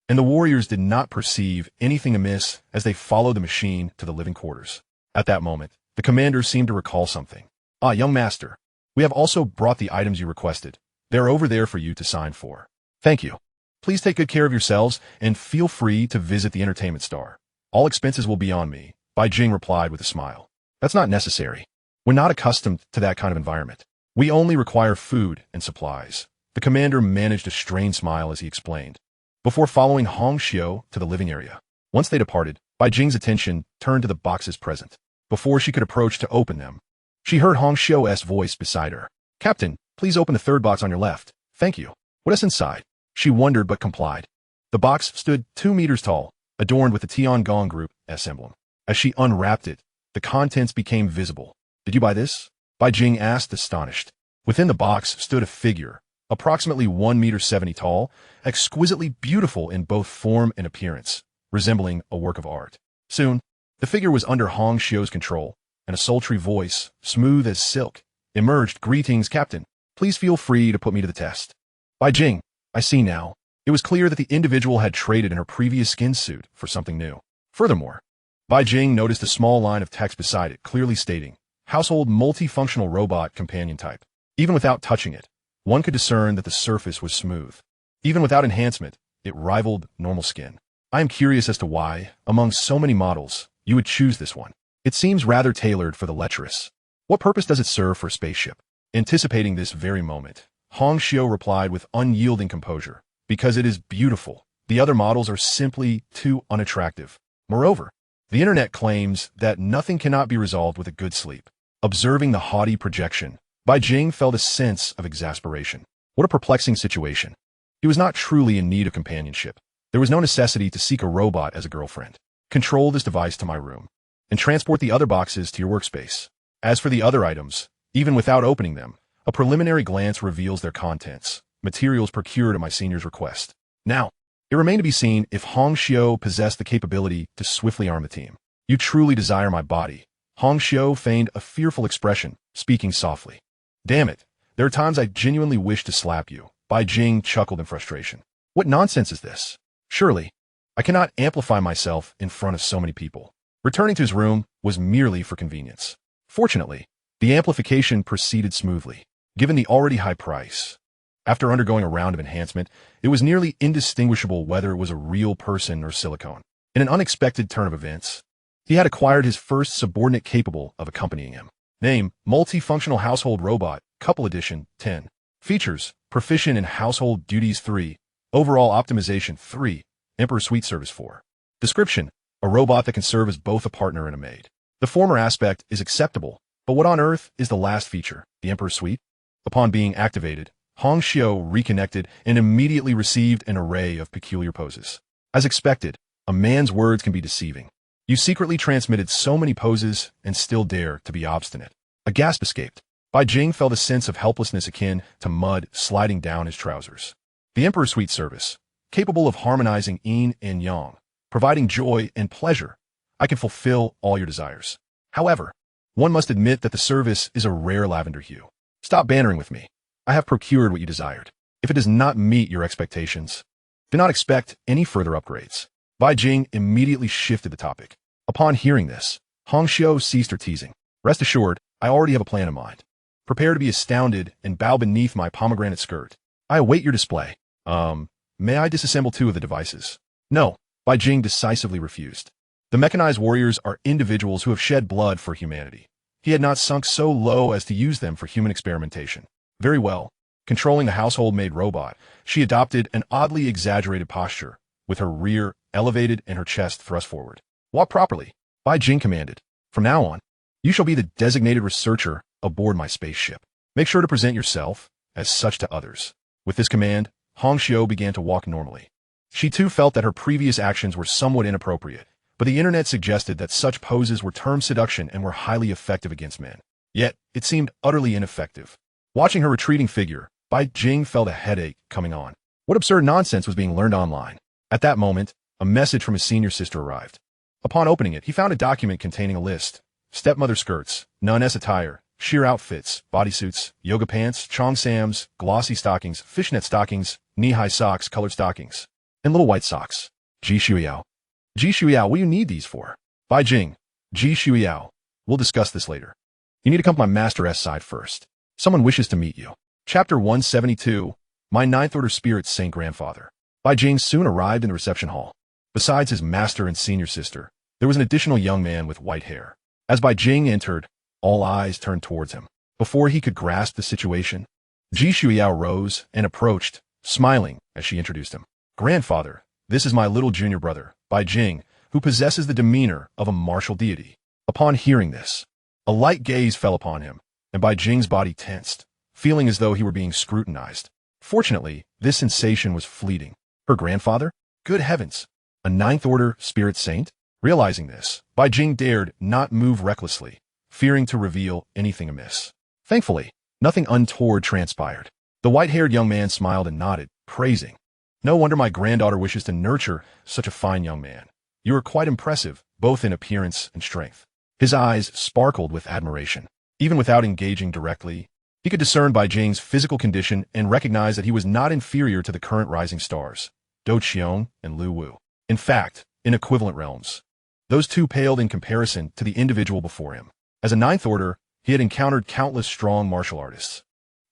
and the warriors did not perceive anything amiss as they followed the machine to the living quarters. At that moment, the commander seemed to recall something. "Ah, young master, we have also brought the items you requested. They're over there for you to sign for." "Thank you. Please take good care of yourselves and feel free to visit the entertainment star. All expenses will be on me," Bai Jing replied with a smile. "That's not necessary. We're not accustomed to that kind of environment. We only require food and supplies." The commander managed a strained smile as he explained, before following Hongxiu to the living area. Once they departed, Bai Jing's attention turned to the boxes present. Before she could approach to open them, she heard Hongxiu's voice beside her. "Captain, please open the third box on your left. Thank you." "What is inside?" She wondered but complied. The box stood 2 meters tall, adorned with the Tiangong Group S emblem. As she unwrapped it, the contents became visible. "Did you buy this?" Bai Jing asked, astonished. Within the box stood a figure, approximately 1 meter 70 tall, exquisitely beautiful in both form and appearance, resembling a work of art. Soon, the figure was under Hongxiu's control, and a sultry voice, smooth as silk, emerged. "Greetings, Captain. Please feel free to put me to the test." "Bai Jing, I see now." It was clear that the individual had traded in her previous skin suit for something new. Furthermore, Bai Jing noticed a small line of text beside it, clearly stating, "Household multifunctional robot companion type." Even without touching it, one could discern that the surface was smooth. Even without enhancement, it rivaled normal skin. "I am curious as to why, among so many models, you would choose this one. It seems rather tailored for the lecherous. What purpose does it serve for a spaceship?" Anticipating this very moment, Hongxiu replied with unyielding composure, "Because it is beautiful. The other models are simply too unattractive. Moreover, the internet claims that nothing cannot be resolved with a good sleep." Observing the haughty projection, Bai Jing felt a sense of exasperation. What a perplexing situation. He was not truly in need of companionship. There was no necessity to seek a robot as a girlfriend. Control this device to my room, and transport the other boxes to your workspace. As for the other items, even without opening them, a preliminary glance reveals their contents, materials procured at my senior's request. Now, it remained to be seen if Hong Xiu possessed the capability to swiftly arm the team. You truly desire my body. Hong Xiu feigned a fearful expression, speaking softly. Damn it, there are times I genuinely wish to slap you. Bai Jing chuckled in frustration. What nonsense is this? Surely, I cannot amplify myself in front of so many people. Returning to his room was merely for convenience. Fortunately, the amplification proceeded smoothly, given the already high price. After undergoing a round of enhancement, it was nearly indistinguishable whether it was a real person or silicone. In an unexpected turn of events, he had acquired his first subordinate capable of accompanying him. Name, Multifunctional Household Robot, Couple Edition, 10. Features, Proficient in Household Duties 3, Overall Optimization 3, Emperor Suite Service 4. Description, a robot that can serve as both a partner and a maid. The former aspect is acceptable, but what on earth is the last feature, the Emperor Suite? Upon being activated, Hong Xiu reconnected and immediately received an array of peculiar poses. As expected, a man's words can be deceiving. You secretly transmitted so many poses and still dare to be obstinate. A gasp escaped. Bai Jing felt a sense of helplessness akin to mud sliding down his trousers. The Emperor Suite service, capable of harmonizing yin and yang, providing joy and pleasure, I can fulfill all your desires. However, one must admit that the service is a rare lavender hue. Stop bantering with me. I have procured what you desired. If it does not meet your expectations, do not expect any further upgrades. Bai Jing immediately shifted the topic. Upon hearing this, Hong Xiu ceased her teasing. Rest assured, I already have a plan in mind. Prepare to be astounded and bow beneath my pomegranate skirt. I await your display. May I disassemble 2 of the devices? No, Bai Jing decisively refused. The mechanized warriors are individuals who have shed blood for humanity. He had not sunk so low as to use them for human experimentation. Very well. Controlling the household-made robot, she adopted an oddly exaggerated posture, with her rear elevated and her chest thrust forward. Walk properly, Bai Jing commanded. From now on, you shall be the designated researcher aboard my spaceship. Make sure to present yourself as such to others. With this command, Hong Xiu began to walk normally. She too felt that her previous actions were somewhat inappropriate, but the internet suggested that such poses were termed seduction and were highly effective against men. Yet, it seemed utterly ineffective. Watching her retreating figure, Bai Jing felt a headache coming on. What absurd nonsense was being learned online? At that moment, a message from his senior sister arrived. Upon opening it, he found a document containing a list. Stepmother skirts, nun-s attire, sheer outfits, bodysuits, yoga pants, cheongsams, glossy stockings, fishnet stockings, knee-high socks, colored stockings, and little white socks. Ji Shuiyao. Ji Shuiyao, what do you need these for? Bai Jing. Ji Shuiyao. We'll discuss this later. You need to come to my Master S side first. Someone wishes to meet you. Chapter 172. My Ninth Order Spirit's Saint Grandfather. Bai Jing soon arrived in the reception hall. Besides his master and senior sister, there was an additional young man with white hair. As Bai Jing entered, all eyes turned towards him. Before he could grasp the situation, Ji Shuiyao rose and approached, smiling as she introduced him. Grandfather, this is my little junior brother, Bai Jing, who possesses the demeanor of a martial deity. Upon hearing this, a light gaze fell upon him, and Bai Jing's body tensed, feeling as though he were being scrutinized. Fortunately, this sensation was fleeting. Her grandfather? Good heavens! A Ninth Order Spirit Saint? Realizing this, Bai Jing dared not move recklessly, fearing to reveal anything amiss. Thankfully, nothing untoward transpired. The white-haired young man smiled and nodded, praising. No wonder my granddaughter wishes to nurture such a fine young man. You are quite impressive, both in appearance and strength. His eyes sparkled with admiration. Even without engaging directly, he could discern Bai Jing's physical condition and recognize that he was not inferior to the current rising stars, Do Qiong and Lu Wu. In fact, in equivalent realms, those two paled in comparison to the individual before him. As a Ninth Order, he had encountered countless strong martial artists.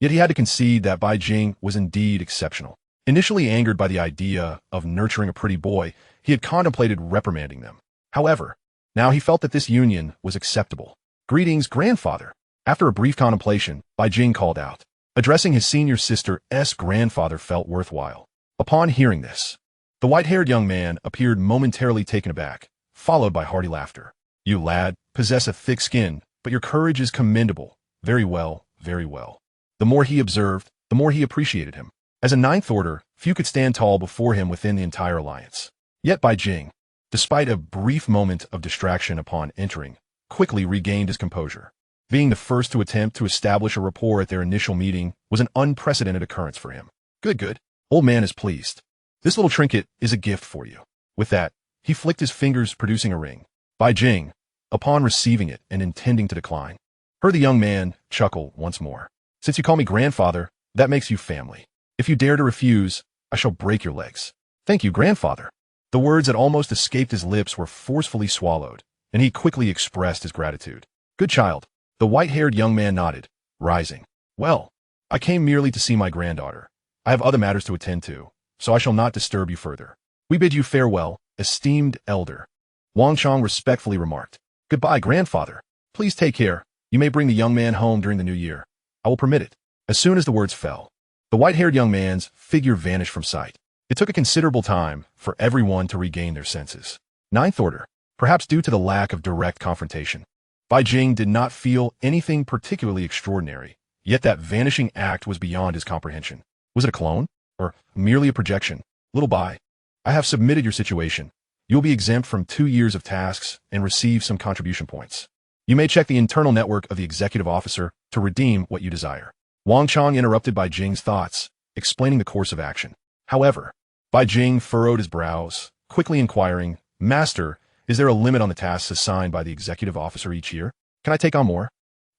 Yet he had to concede that Bai Jing was indeed exceptional. Initially angered by the idea of nurturing a pretty boy, he had contemplated reprimanding them. However, now he felt that this union was acceptable. Greetings, grandfather. After a brief contemplation, Bai Jing called out. Addressing his senior sister's grandfather felt worthwhile. Upon hearing this, the white-haired young man appeared momentarily taken aback, followed by hearty laughter. You lad, possess a thick skin, but your courage is commendable. Very well, very well. The more he observed, the more he appreciated him. As a Ninth Order, few could stand tall before him within the entire alliance. Yet Bai Jing, despite a brief moment of distraction upon entering, quickly regained his composure. Being the first to attempt to establish a rapport at their initial meeting was an unprecedented occurrence for him. Good, good. Old man is pleased. This little trinket is a gift for you. With that, he flicked his fingers, producing a ring. Bai Jing, upon receiving it and intending to decline, heard the young man chuckle once more. Since you call me grandfather, that makes you family. If you dare to refuse, I shall break your legs. Thank you, grandfather. The words that almost escaped his lips were forcefully swallowed, and he quickly expressed his gratitude. Good child. The white-haired young man nodded, rising. Well, I came merely to see my granddaughter. I have other matters to attend to, so I shall not disturb you further. We bid you farewell, esteemed elder. Wang Chong respectfully remarked. Goodbye, grandfather. Please take care. You may bring the young man home during the new year. I will permit it. As soon as the words fell, the white-haired young man's figure vanished from sight. It took a considerable time for everyone to regain their senses. Ninth Order, perhaps due to the lack of direct confrontation. Bai Jing did not feel anything particularly extraordinary, yet that vanishing act was beyond his comprehension. Was it a clone? Or merely a projection? Little Bai, I have submitted your situation. You will be exempt from 2 years of tasks and receive some contribution points. You may check the internal network of the executive officer to redeem what you desire. Wang Chong interrupted Bai Jing's thoughts, explaining the course of action. However, Bai Jing furrowed his brows, quickly inquiring, Master, is there a limit on the tasks assigned by the executive officer each year? Can I take on more?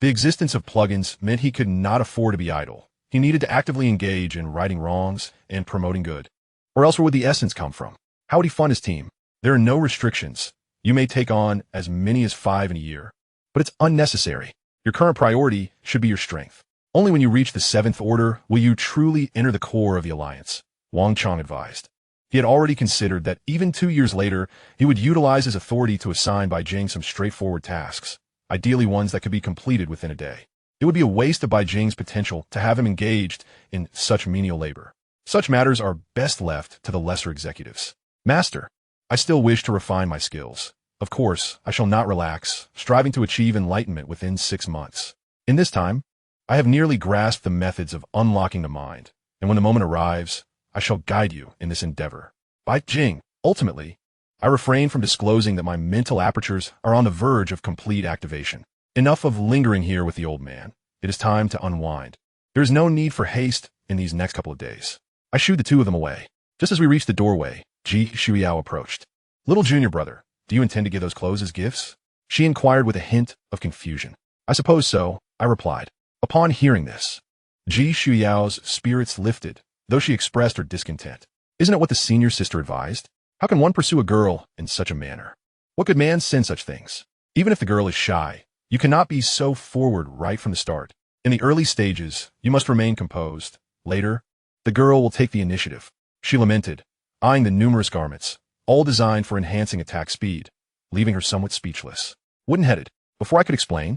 The existence of plugins meant he could not afford to be idle. He needed to actively engage in righting wrongs and promoting good. Or else where would the essence come from? How would he fund his team? There are no restrictions. You may take on as many as 5 in a year. But it's unnecessary. Your current priority should be your strength. Only when you reach the 7th Order will you truly enter the core of the Alliance, Wang Chong advised. He had already considered that even 2 years later, he would utilize his authority to assign Bai Jing some straightforward tasks, ideally ones that could be completed within a day. It would be a waste of Bai Jing's potential to have him engaged in such menial labor. Such matters are best left to the lesser executives. Master, I still wish to refine my skills. Of course, I shall not relax, striving to achieve enlightenment within 6 months. In this time, I have nearly grasped the methods of unlocking the mind, and when the moment arrives, I shall guide you in this endeavor. Bai Jing, ultimately, I refrain from disclosing that my mental apertures are on the verge of complete activation. Enough of lingering here with the old man. It is time to unwind. There is no need for haste in these next couple of days. I shooed the 2 of them away. Just as we reached the doorway, Ji Shuiao approached. Little junior brother, do you intend to give those clothes as gifts? She inquired with a hint of confusion. I suppose so, I replied. Upon hearing this, Ji Shuiao's spirits lifted, though she expressed her discontent. Isn't it what the senior sister advised? How can one pursue a girl in such a manner? What good man sends such things? Even if the girl is shy, you cannot be so forward right from the start. In the early stages, you must remain composed. Later, the girl will take the initiative. She lamented, eyeing the numerous garments, all designed for enhancing attack speed, leaving her somewhat speechless. Wooden-headed. Before I could explain,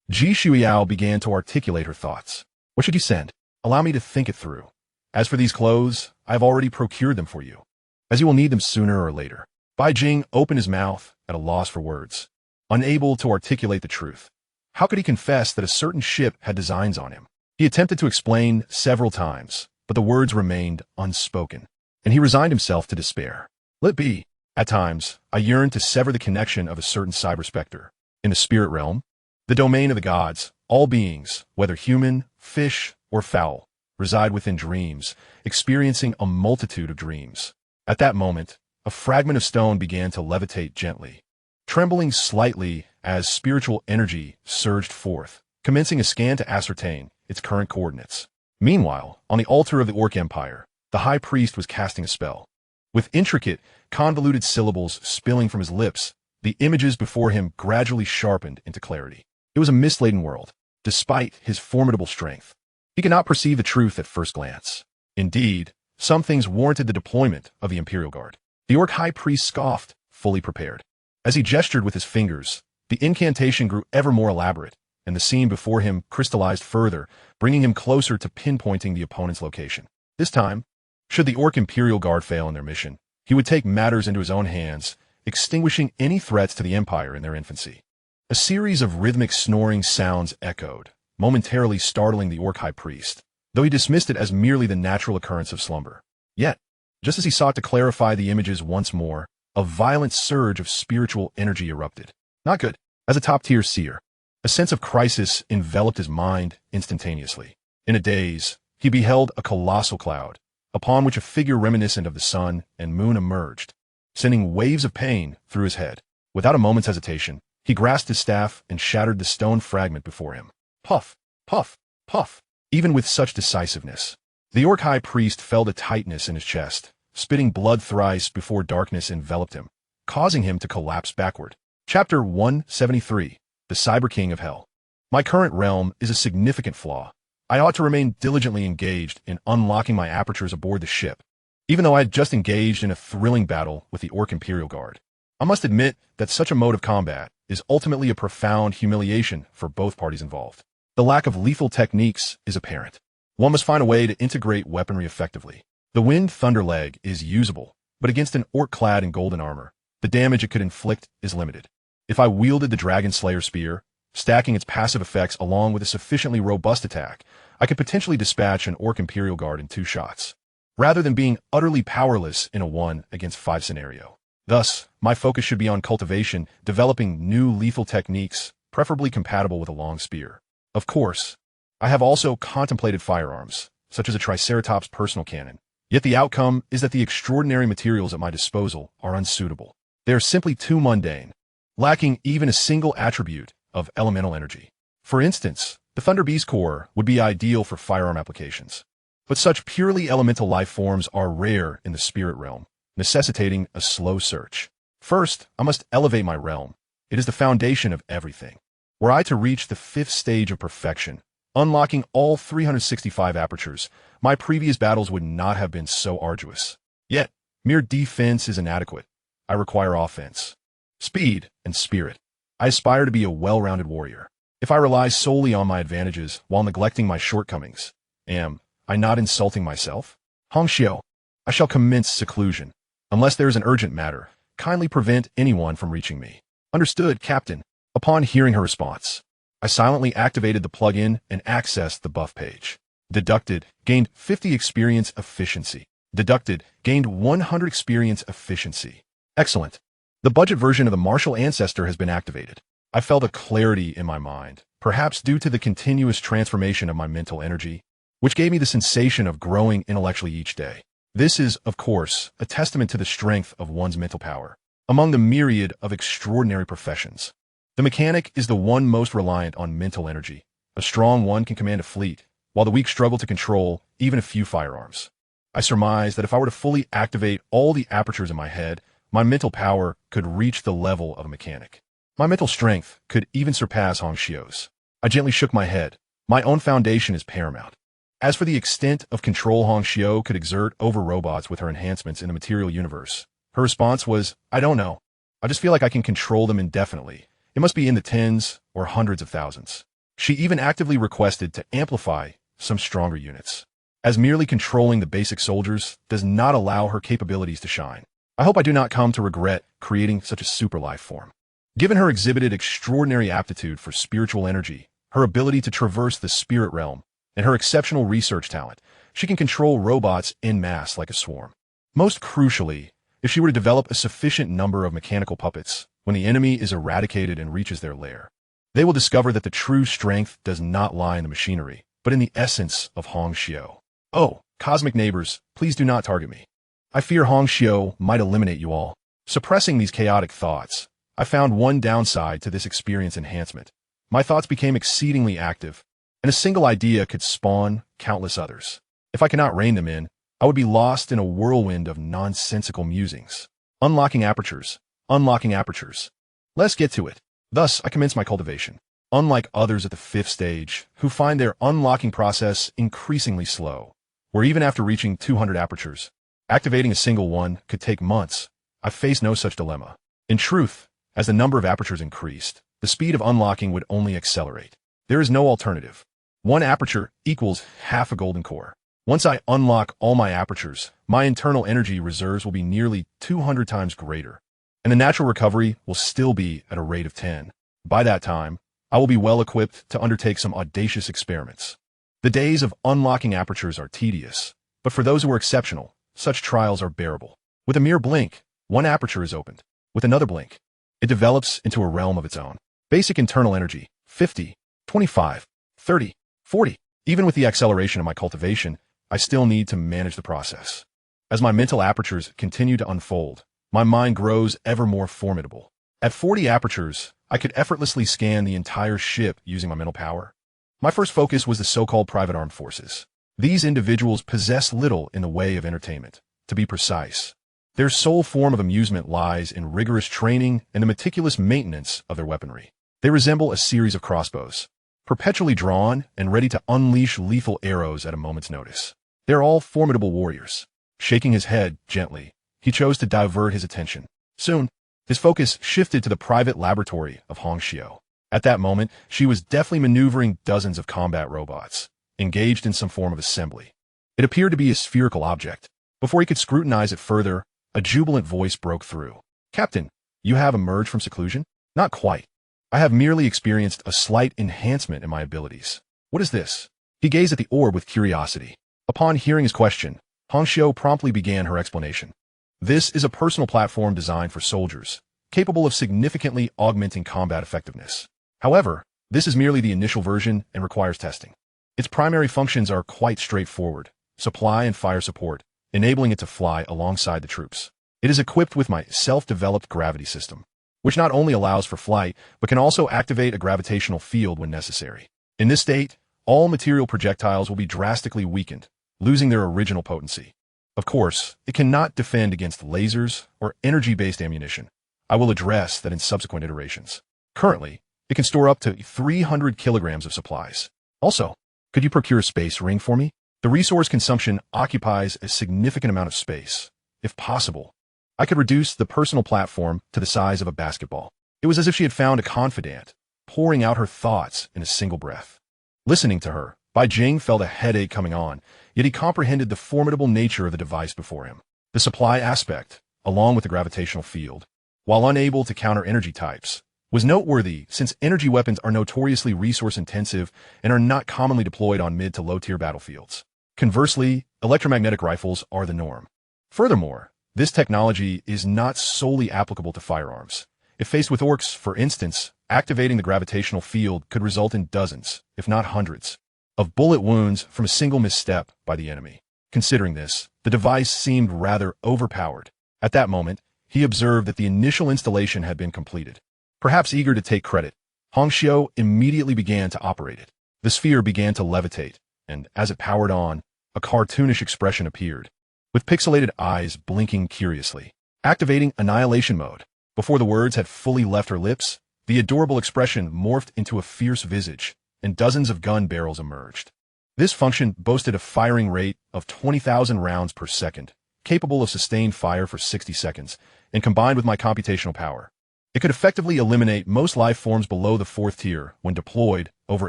Ji Shuiao began to articulate her thoughts. What should you send? Allow me to think it through. As for these clothes, I have already procured them for you, as you will need them sooner or later. Bai Jing opened his mouth at a loss for words, unable to articulate the truth. How could he confess that a certain ship had designs on him? He attempted to explain several times, but the words remained unspoken, and he resigned himself to despair. Let be. At times, I yearned to sever the connection of a certain cyberspectre. In the spirit realm, the domain of the gods, all beings, whether human, fish, or fowl, reside within dreams, experiencing a multitude of dreams. At that moment, a fragment of stone began to levitate gently, trembling slightly as spiritual energy surged forth, commencing a scan to ascertain its current coordinates. Meanwhile, on the altar of the Orc Empire, the high priest was casting a spell. With intricate, convoluted syllables spilling from his lips, the images before him gradually sharpened into clarity. It was a mist-laden world, despite his formidable strength. He could not perceive the truth at first glance. Indeed, some things warranted the deployment of the Imperial Guard. The Orc High Priest scoffed, fully prepared. As he gestured with his fingers, the incantation grew ever more elaborate, and the scene before him crystallized further, bringing him closer to pinpointing the opponent's location. This time, should the Orc Imperial Guard fail in their mission, he would take matters into his own hands, extinguishing any threats to the Empire in their infancy. A series of rhythmic snoring sounds echoed, momentarily startling the orc high priest, though he dismissed it as merely the natural occurrence of slumber. Yet, just as he sought to clarify the images once more, a violent surge of spiritual energy erupted. Not good. As a top-tier seer, a sense of crisis enveloped his mind instantaneously. In a daze, he beheld a colossal cloud, upon which a figure reminiscent of the sun and moon emerged, sending waves of pain through his head. Without a moment's hesitation, he grasped his staff and shattered the stone fragment before him. Puff, puff, puff. Even with such decisiveness, the orc high priest felt a tightness in his chest, spitting blood thrice before darkness enveloped him, causing him to collapse backward. Chapter 173. The Cyber King of Hell. My current realm is a significant flaw. I ought to remain diligently engaged in unlocking my apertures aboard the ship, even though I had just engaged in a thrilling battle with the Orc Imperial Guard. I must admit that such a mode of combat is ultimately a profound humiliation for both parties involved. The lack of lethal techniques is apparent. One must find a way to integrate weaponry effectively. The Wind Thunder Leg is usable, but against an orc clad in golden armor, the damage it could inflict is limited. If I wielded the Dragon Slayer Spear, stacking its passive effects along with a sufficiently robust attack, I could potentially dispatch an Orc Imperial Guard in 2 shots, rather than being utterly powerless in a 1-against-5 scenario. Thus, my focus should be on cultivation, developing new lethal techniques, preferably compatible with a long spear. Of course, I have also contemplated firearms, such as a Triceratops personal cannon, yet the outcome is that the extraordinary materials at my disposal are unsuitable. They are simply too mundane, lacking even a single attribute of elemental energy. For instance, the Thunder Beast Core would be ideal for firearm applications, but such purely elemental life forms are rare in the spirit realm, necessitating a slow search. First, I must elevate my realm. It is the foundation of everything. Were I to reach the 5th stage of perfection, unlocking all 365 apertures, my previous battles would not have been so arduous. Yet, mere defense is inadequate. I require offense, speed, and spirit. I aspire to be a well-rounded warrior. If I rely solely on my advantages while neglecting my shortcomings, am I not insulting myself? Hongxiao, I shall commence seclusion. Unless there is an urgent matter, kindly prevent anyone from reaching me. Understood, Captain. Upon hearing her response, I silently activated the plugin and accessed the buff page. Deducted, gained 50 experience efficiency. Deducted, gained 100 experience efficiency. Excellent. The budget version of the Martial Ancestor has been activated. I felt a clarity in my mind, perhaps due to the continuous transformation of my mental energy, which gave me the sensation of growing intellectually each day. This is, of course, a testament to the strength of one's mental power. Among the myriad of extraordinary professions, the mechanic is the one most reliant on mental energy. A strong one can command a fleet, while the weak struggle to control even a few firearms. I surmise that if I were to fully activate all the apertures in my head, my mental power could reach the level of a mechanic. My mental strength could even surpass Hongxiao's. I gently shook my head. My own foundation is paramount. As for the extent of control Hongxiao could exert over robots with her enhancements in the material universe, her response was, I don't know. I just feel like I can control them indefinitely. It must be in the tens or hundreds of thousands. She even actively requested to amplify some stronger units, as merely controlling the basic soldiers does not allow her capabilities to shine. I hope I do not come to regret creating such a super life form. Given her exhibited extraordinary aptitude for spiritual energy, her ability to traverse the spirit realm, and her exceptional research talent, she can control robots en masse like a swarm. Most crucially, if she were to develop a sufficient number of mechanical puppets, when the enemy is eradicated and reaches their lair, they will discover that the true strength does not lie in the machinery, but in the essence of Hongxiao. Oh, cosmic neighbors, please do not target me. I fear Hongxiao might eliminate you all. Suppressing these chaotic thoughts, I found one downside to this experience enhancement. My thoughts became exceedingly active, and a single idea could spawn countless others. If I cannot rein them in, I would be lost in a whirlwind of nonsensical musings. Unlocking apertures. Unlocking apertures. Let's get to it. Thus, I commenced my cultivation. Unlike others at the 5th stage, who find their unlocking process increasingly slow, where even after reaching 200 apertures, activating a single one could take months, I faced no such dilemma. In truth, as the number of apertures increased, the speed of unlocking would only accelerate. There is no alternative. One aperture equals half a golden core. Once I unlock all my apertures, my internal energy reserves will be nearly 200 times greater, and the natural recovery will still be at a rate of 10. By that time, I will be well equipped to undertake some audacious experiments. The days of unlocking apertures are tedious, but for those who are exceptional, such trials are bearable. With a mere blink, one aperture is opened. With another blink, it develops into a realm of its own. Basic internal energy, 50, 25, 30, 40. Even with the acceleration of my cultivation, I still need to manage the process. As my mental apertures continue to unfold, my mind grows ever more formidable. At 40 apertures, I could effortlessly scan the entire ship using my mental power. My first focus was the so-called private armed forces. These individuals possess little in the way of entertainment. To be precise, their sole form of amusement lies in rigorous training and the meticulous maintenance of their weaponry. They resemble a series of crossbows, perpetually drawn and ready to unleash lethal arrows at a moment's notice. They're all formidable warriors. Shaking his head gently, he chose to divert his attention. Soon, his focus shifted to the private laboratory of Hong Xiao. At that moment, she was deftly maneuvering dozens of combat robots, engaged in some form of assembly. It appeared to be a spherical object. Before he could scrutinize it further, a jubilant voice broke through. "Captain, you have emerged from seclusion?" "Not quite. I have merely experienced a slight enhancement in my abilities." "What is this?" He gazed at the orb with curiosity. Upon hearing his question, Hong Xiao promptly began her explanation. "This is a personal platform designed for soldiers, capable of significantly augmenting combat effectiveness. However, this is merely the initial version and requires testing. Its primary functions are quite straightforward: supply and fire support, enabling it to fly alongside the troops. It is equipped with my self-developed gravity system, which not only allows for flight, but can also activate a gravitational field when necessary. In this state, all material projectiles will be drastically weakened, losing their original potency. Of course, it cannot defend against lasers or energy-based ammunition. I will address that in subsequent iterations. Currently, it can store up to 300 kilograms of supplies. Also, could you procure a space ring for me? The resource consumption occupies a significant amount of space. If possible, I could reduce the personal platform to the size of a basketball." It was as if she had found a confidant, pouring out her thoughts in a single breath. Listening to her, Bai Jing felt a headache coming on, yet he comprehended the formidable nature of the device before him. The supply aspect, along with the gravitational field, while unable to counter energy types, was noteworthy since energy weapons are notoriously resource-intensive and are not commonly deployed on mid to low-tier battlefields. Conversely, electromagnetic rifles are the norm. Furthermore, this technology is not solely applicable to firearms. If faced with orcs, for instance, activating the gravitational field could result in dozens, if not hundreds, of bullet wounds from a single misstep by the enemy. Considering this, the device seemed rather overpowered. At that moment, he observed that the initial installation had been completed. Perhaps eager to take credit, Hong Xiao immediately began to operate it. The sphere began to levitate, and as it powered on, a cartoonish expression appeared, with pixelated eyes blinking curiously. Activating annihilation mode. Before the words had fully left her lips, the adorable expression morphed into a fierce visage, and dozens of gun barrels emerged. This function boasted a firing rate of 20,000 rounds per second, capable of sustained fire for 60 seconds, and combined with my computational power, it could effectively eliminate most life forms below the 4th tier when deployed over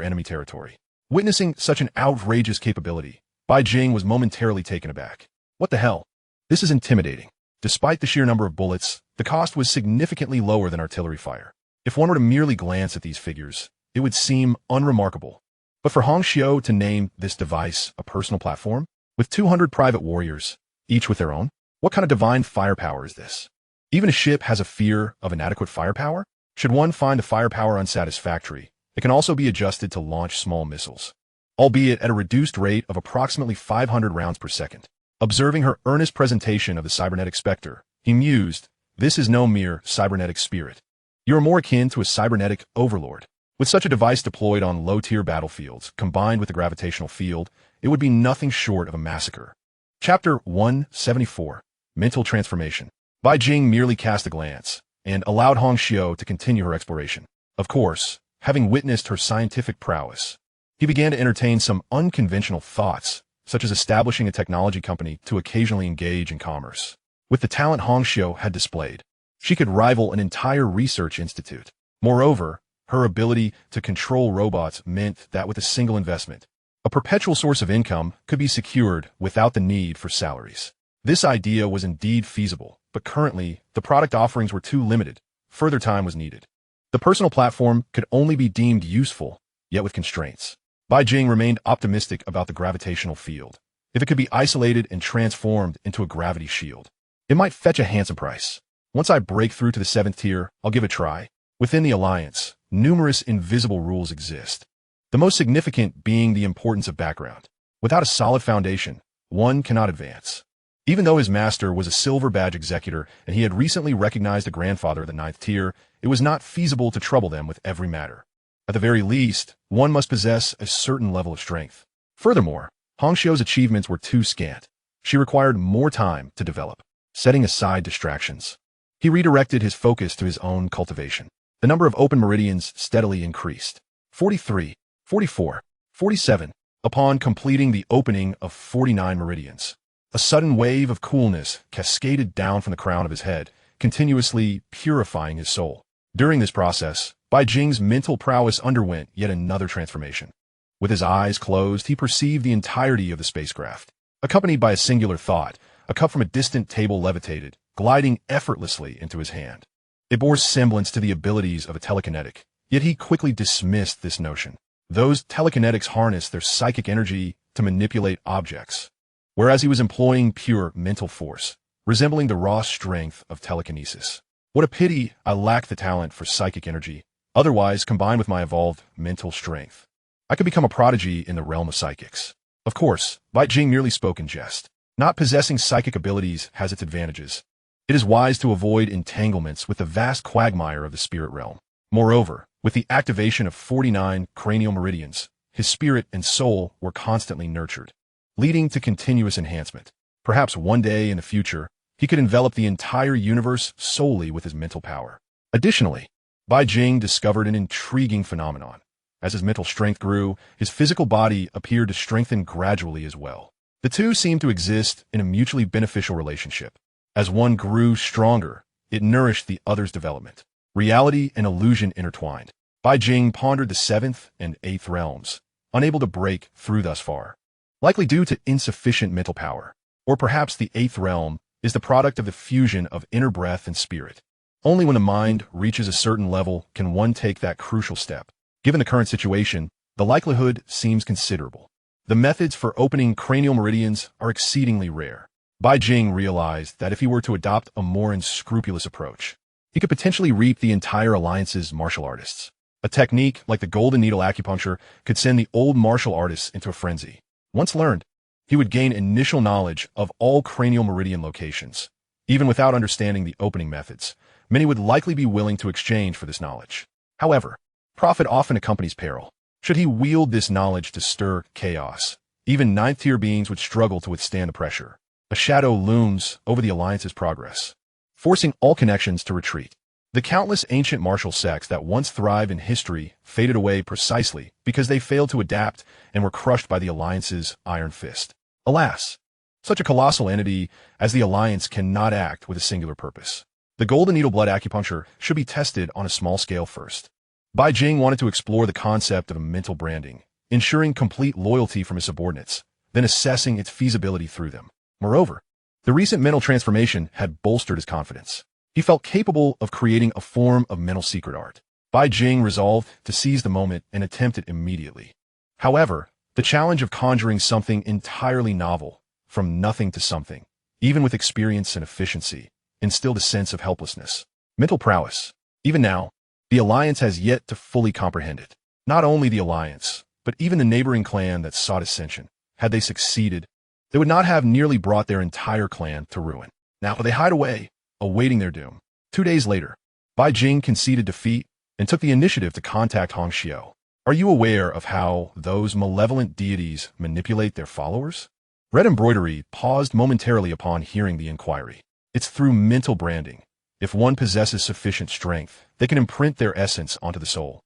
enemy territory. Witnessing such an outrageous capability, Bai Jing was momentarily taken aback. What the hell? This is intimidating. Despite the sheer number of bullets, the cost was significantly lower than artillery fire. If one were to merely glance at these figures, it would seem unremarkable. But for Hong Xiao to name this device a personal platform, with 200 private warriors, each with their own, what kind of divine firepower is this? Even a ship has a fear of inadequate firepower? Should one find the firepower unsatisfactory, it can also be adjusted to launch small missiles, albeit at a reduced rate of approximately 500 rounds per second. Observing her earnest presentation of the cybernetic specter, he mused, "This is no mere cybernetic spirit. You are more akin to a cybernetic overlord. With such a device deployed on low-tier battlefields, combined with the gravitational field, it would be nothing short of a massacre." Chapter 174, Mental Transformation. Bai Jing merely cast a glance, and allowed Hong Xiao to continue her exploration. Of course, having witnessed her scientific prowess, he began to entertain some unconventional thoughts, such as establishing a technology company to occasionally engage in commerce. With the talent Hong Xiao had displayed, she could rival an entire research institute. Moreover, her ability to control robots meant that with a single investment, a perpetual source of income could be secured without the need for salaries. This idea was indeed feasible, but currently, the product offerings were too limited. Further time was needed. The personal platform could only be deemed useful, yet with constraints. Bai Jing remained optimistic about the gravitational field. If it could be isolated and transformed into a gravity shield, it might fetch a handsome price. Once I break through to the 7th tier, I'll give it a try. Within the Alliance, numerous invisible rules exist. The most significant being the importance of background. Without a solid foundation, one cannot advance. Even though his master was a silver badge executor and he had recently recognized a grandfather of the 9th tier, it was not feasible to trouble them with every matter. At the very least, one must possess a certain level of strength. Furthermore, Hongxiu's achievements were too scant. She required more time to develop. Setting aside distractions, he redirected his focus to his own cultivation. The number of open meridians steadily increased. 43, 44, 47. Upon completing the opening of 49 meridians, a sudden wave of coolness cascaded down from the crown of his head, continuously purifying his soul. During this process, Bai Jing's mental prowess underwent yet another transformation. With his eyes closed, he perceived the entirety of the spacecraft. Accompanied by a singular thought, a cup from a distant table levitated, gliding effortlessly into his hand. It bore semblance to the abilities of a telekinetic, yet he quickly dismissed this notion. Those telekinetics harness their psychic energy to manipulate objects, whereas he was employing pure mental force, resembling the raw strength of telekinesis. What a pity I lack the talent for psychic energy. Otherwise, combined with my evolved mental strength, I could become a prodigy in the realm of psychics. Of course, Bai Jing merely spoke in jest. Not possessing psychic abilities has its advantages. It is wise to avoid entanglements with the vast quagmire of the spirit realm. Moreover, with the activation of 49 cranial meridians, his spirit and soul were constantly nurtured, leading to continuous enhancement. Perhaps one day in the future, he could envelop the entire universe solely with his mental power. Additionally, Bai Jing discovered an intriguing phenomenon. As his mental strength grew, his physical body appeared to strengthen gradually as well. The two seemed to exist in a mutually beneficial relationship. As one grew stronger, it nourished the other's development. Reality and illusion intertwined. Bai Jing pondered the 7th and 8th realms, unable to break through thus far. Likely due to insufficient mental power. Or perhaps the 8th realm is the product of the fusion of inner breath and spirit. Only when the mind reaches a certain level can one take that crucial step. Given the current situation, the likelihood seems considerable. The methods for opening cranial meridians are exceedingly rare. Bai Jing realized that if he were to adopt a more unscrupulous approach, he could potentially reap the entire alliance's martial artists. A technique like the golden needle acupuncture could send the old martial artists into a frenzy. Once learned, he would gain initial knowledge of all cranial meridian locations. Even without understanding the opening methods, many would likely be willing to exchange for this knowledge. However, profit often accompanies peril. Should he wield this knowledge to stir chaos, even 9th tier beings would struggle to withstand the pressure. A shadow looms over the Alliance's progress, forcing all connections to retreat. The countless ancient martial sects that once thrived in history faded away precisely because they failed to adapt and were crushed by the Alliance's iron fist. Alas, such a colossal entity as the Alliance cannot act with a singular purpose. The golden needle blood acupuncture should be tested on a small scale first. Bai Jing wanted to explore the concept of a mental branding, ensuring complete loyalty from his subordinates, then assessing its feasibility through them. Moreover, the recent mental transformation had bolstered his confidence. He felt capable of creating a form of mental secret art. Bai Jing resolved to seize the moment and attempt it immediately. However, the challenge of conjuring something entirely novel, from nothing to something, even with experience and efficiency, instilled a sense of helplessness. Mental prowess. Even now, the Alliance has yet to fully comprehend it. Not only the Alliance, but even the neighboring clan that sought ascension. Had they succeeded, they would not have nearly brought their entire clan to ruin. Now they hide away, awaiting their doom. 2 days later, Bai Jing conceded defeat and took the initiative to contact Hongxiu. Are you aware of how those malevolent deities manipulate their followers? Red Embroidery paused momentarily upon hearing the inquiry. It's through mental branding. If one possesses sufficient strength, they can imprint their essence onto the soul,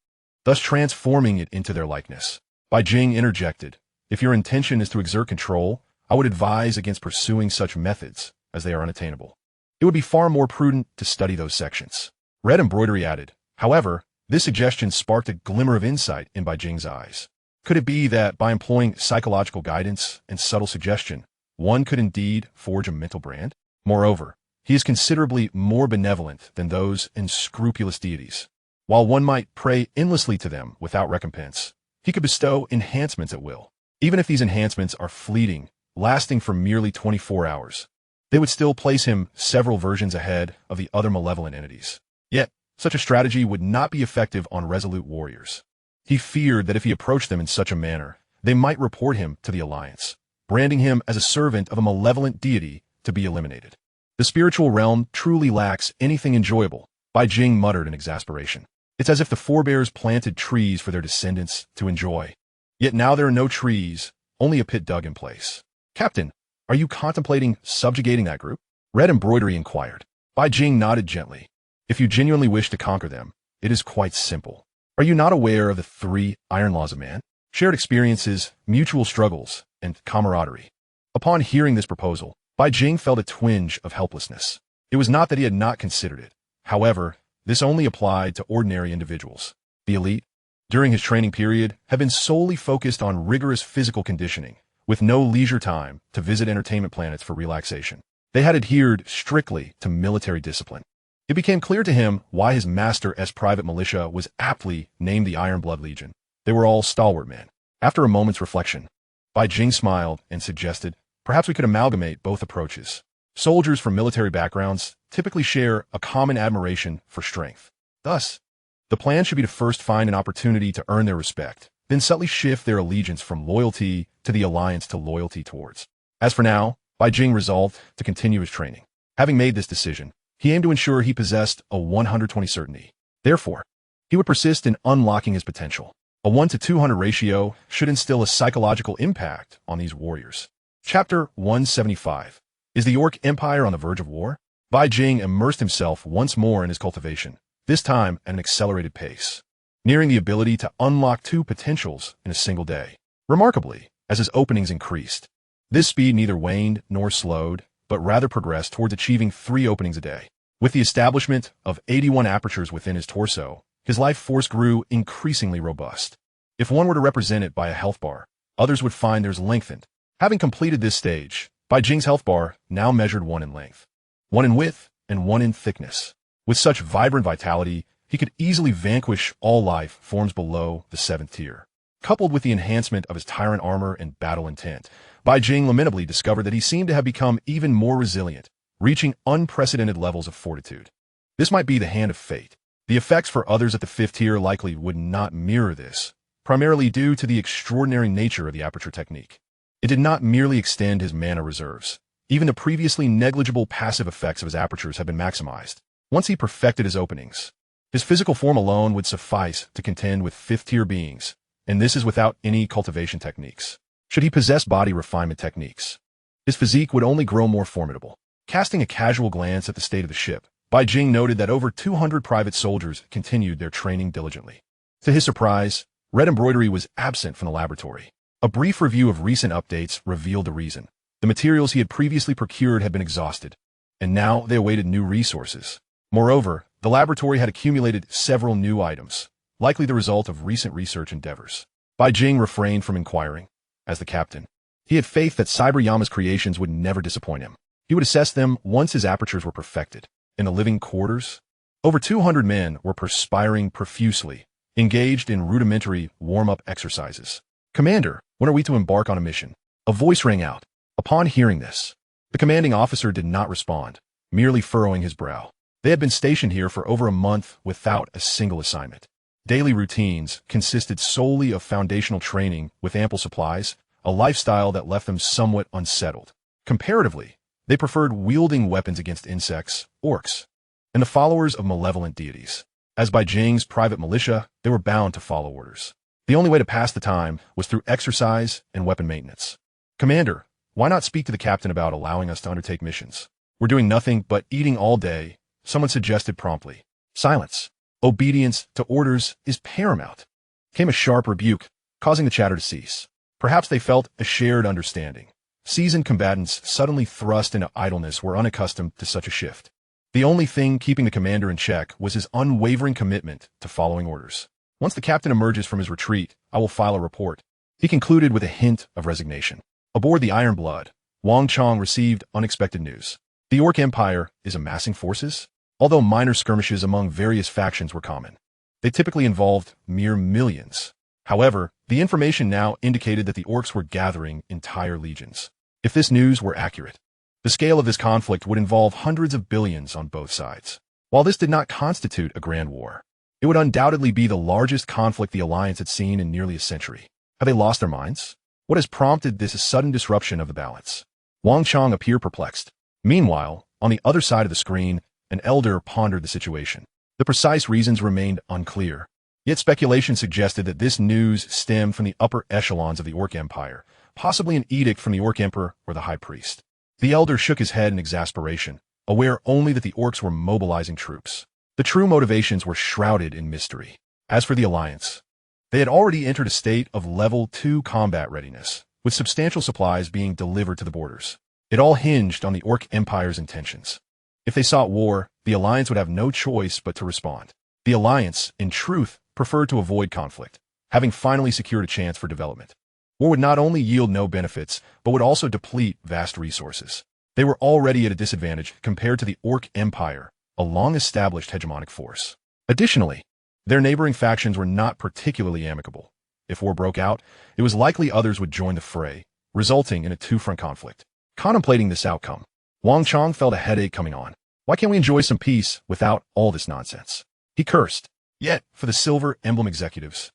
thus transforming it into their likeness. Bai Jing interjected, if your intention is to exert control, I would advise against pursuing such methods, as they are unattainable. It would be far more prudent to study those sections. Red Embroidery added, however, this suggestion sparked a glimmer of insight in Bai Jing's eyes. Could it be that by employing psychological guidance and subtle suggestion, one could indeed forge a mental brand? Moreover, he is considerably more benevolent than those unscrupulous deities. While one might pray endlessly to them without recompense, he could bestow enhancements at will. Even if these enhancements are fleeting, lasting for merely 24 hours, they would still place him several versions ahead of the other malevolent entities. Yet, such a strategy would not be effective on resolute warriors. He feared that if he approached them in such a manner, they might report him to the Alliance, branding him as a servant of a malevolent deity to be eliminated. The spiritual realm truly lacks anything enjoyable, Bai Jing muttered in exasperation. It's as if the forebears planted trees for their descendants to enjoy. Yet now there are no trees, only a pit dug in place. Captain, are you contemplating subjugating that group? Red Embroidery inquired. Bai Jing nodded gently. If you genuinely wish to conquer them, it is quite simple. Are you not aware of the 3 iron laws of man? Shared experiences, mutual struggles, and camaraderie. Upon hearing this proposal, Bai Jing felt a twinge of helplessness. It was not that he had not considered it. However, this only applied to ordinary individuals. The elite, during his training period, have been solely focused on rigorous physical conditioning, with no leisure time to visit entertainment planets for relaxation. They had adhered strictly to military discipline. It became clear to him why his master's private militia was aptly named the Iron Blood Legion. They were all stalwart men. After a moment's reflection, Bai Jing smiled and suggested, perhaps we could amalgamate both approaches. Soldiers from military backgrounds typically share a common admiration for strength. Thus, the plan should be to first find an opportunity to earn their respect, then subtly shift their allegiance from loyalty to the Alliance to loyalty towards. As for now, Bai Jing resolved to continue his training. Having made this decision, he aimed to ensure he possessed a 120 certainty. Therefore, he would persist in unlocking his potential. A 1:200 ratio should instill a psychological impact on these warriors. Chapter 175. Is the Orc Empire on the verge of war? Bai Jing immersed himself once more in his cultivation, this time at an accelerated pace, nearing the ability to unlock 2 potentials in a single day. Remarkably, as his openings increased, this speed neither waned nor slowed, but rather progressed towards achieving 3 openings a day. With the establishment of 81 apertures within his torso, his life force grew increasingly robust. If one were to represent it by a health bar, others would find theirs lengthened. Having completed this stage, Bai Jing's health bar now measured 1 in length, 1 in width, and 1 in thickness. With such vibrant vitality, he could easily vanquish all life forms below the 7th tier. Coupled with the enhancement of his tyrant armor and battle intent, Bai Jing lamentably discovered that he seemed to have become even more resilient, reaching unprecedented levels of fortitude. This might be the hand of fate. The effects for others at the 5th tier likely would not mirror this, primarily due to the extraordinary nature of the aperture technique. It did not merely extend his mana reserves. Even the previously negligible passive effects of his apertures have been maximized. Once he perfected his openings, his physical form alone would suffice to contend with 5th tier beings, and this is without any cultivation techniques. Should he possess body refinement techniques, his physique would only grow more formidable. Casting a casual glance at the state of the ship, Bai Jing noted that over 200 private soldiers continued their training diligently. To his surprise, Red Embroidery was absent from the laboratory. A brief review of recent updates revealed the reason. The materials he had previously procured had been exhausted, and now they awaited new resources. Moreover, the laboratory had accumulated several new items, likely the result of recent research endeavors. Bai Jing refrained from inquiring. As the captain, he had faith that Cyber-Yama's creations would never disappoint him. He would assess them once his apertures were perfected. In the living quarters, over 200 men were perspiring profusely, engaged in rudimentary warm-up exercises. Commander, when are we to embark on a mission? A voice rang out. Upon hearing this, the commanding officer did not respond, merely furrowing his brow. They had been stationed here for over a month without a single assignment. Daily routines consisted solely of foundational training with ample supplies, a lifestyle that left them somewhat unsettled. Comparatively, they preferred wielding weapons against insects, orcs, and the followers of malevolent deities. As Bai Jing's private militia, they were bound to follow orders. The only way to pass the time was through exercise and weapon maintenance. Commander, why not speak to the captain about allowing us to undertake missions? We're doing nothing but eating all day, someone suggested promptly. Silence. Obedience to orders is paramount. Came a sharp rebuke, causing the chatter to cease. Perhaps they felt a shared understanding. Seasoned combatants suddenly thrust into idleness were unaccustomed to such a shift. The only thing keeping the commander in check was his unwavering commitment to following orders. Once the captain emerges from his retreat, I will file a report. He concluded with a hint of resignation. Aboard the Iron Blood, Wang Chong received unexpected news. The Orc Empire is amassing forces, although minor skirmishes among various factions were common. They typically involved mere millions. However, the information now indicated that the orcs were gathering entire legions. If this news were accurate, the scale of this conflict would involve hundreds of billions on both sides. While this did not constitute a grand war, it would undoubtedly be the largest conflict the Alliance had seen in nearly a century. Have they lost their minds? What has prompted this sudden disruption of the balance? Wang Chong appeared perplexed. Meanwhile, on the other side of the screen, an elder pondered the situation. The precise reasons remained unclear, yet speculation suggested that this news stemmed from the upper echelons of the Orc Empire, possibly an edict from the Orc Emperor or the High Priest. The elder shook his head in exasperation, aware only that the orcs were mobilizing troops. The true motivations were shrouded in mystery. As for the Alliance, they had already entered a state of level 2 combat readiness, with substantial supplies being delivered to the borders. It all hinged on the Orc Empire's intentions. If they sought war, the Alliance would have no choice but to respond. The Alliance, in truth, preferred to avoid conflict, having finally secured a chance for development. War would not only yield no benefits, but would also deplete vast resources. They were already at a disadvantage compared to the Orc Empire, a long-established hegemonic force. Additionally, their neighboring factions were not particularly amicable. If war broke out, it was likely others would join the fray, resulting in a two-front conflict. Contemplating this outcome, Wang Chong felt a headache coming on. Why can't we enjoy some peace without all this nonsense? He cursed. Yet, for the Silver Emblem executives,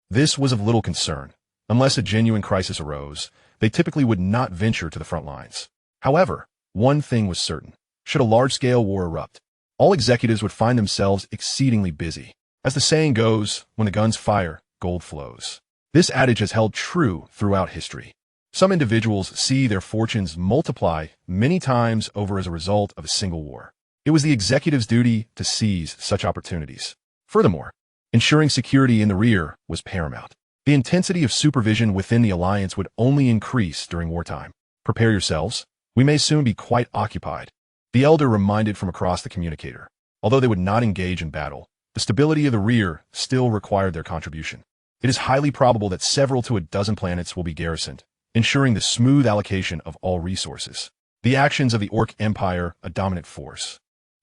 this was of little concern. Unless a genuine crisis arose, they typically would not venture to the front lines. However, one thing was certain. Should a large-scale war erupt, all executives would find themselves exceedingly busy. As the saying goes, when the guns fire, gold flows. This adage has held true throughout history. Some individuals see their fortunes multiply many times over as a result of a single war. It was the executive's duty to seize such opportunities. Furthermore, ensuring security in the rear was paramount. The intensity of supervision within the Alliance would only increase during wartime. Prepare yourselves. We may soon be quite occupied. The elder reminded from across the communicator. Although they would not engage in battle, the stability of the rear still required their contribution. It is highly probable that several to a dozen planets will be garrisoned, ensuring the smooth allocation of all resources. The actions of the Orc Empire, a dominant force,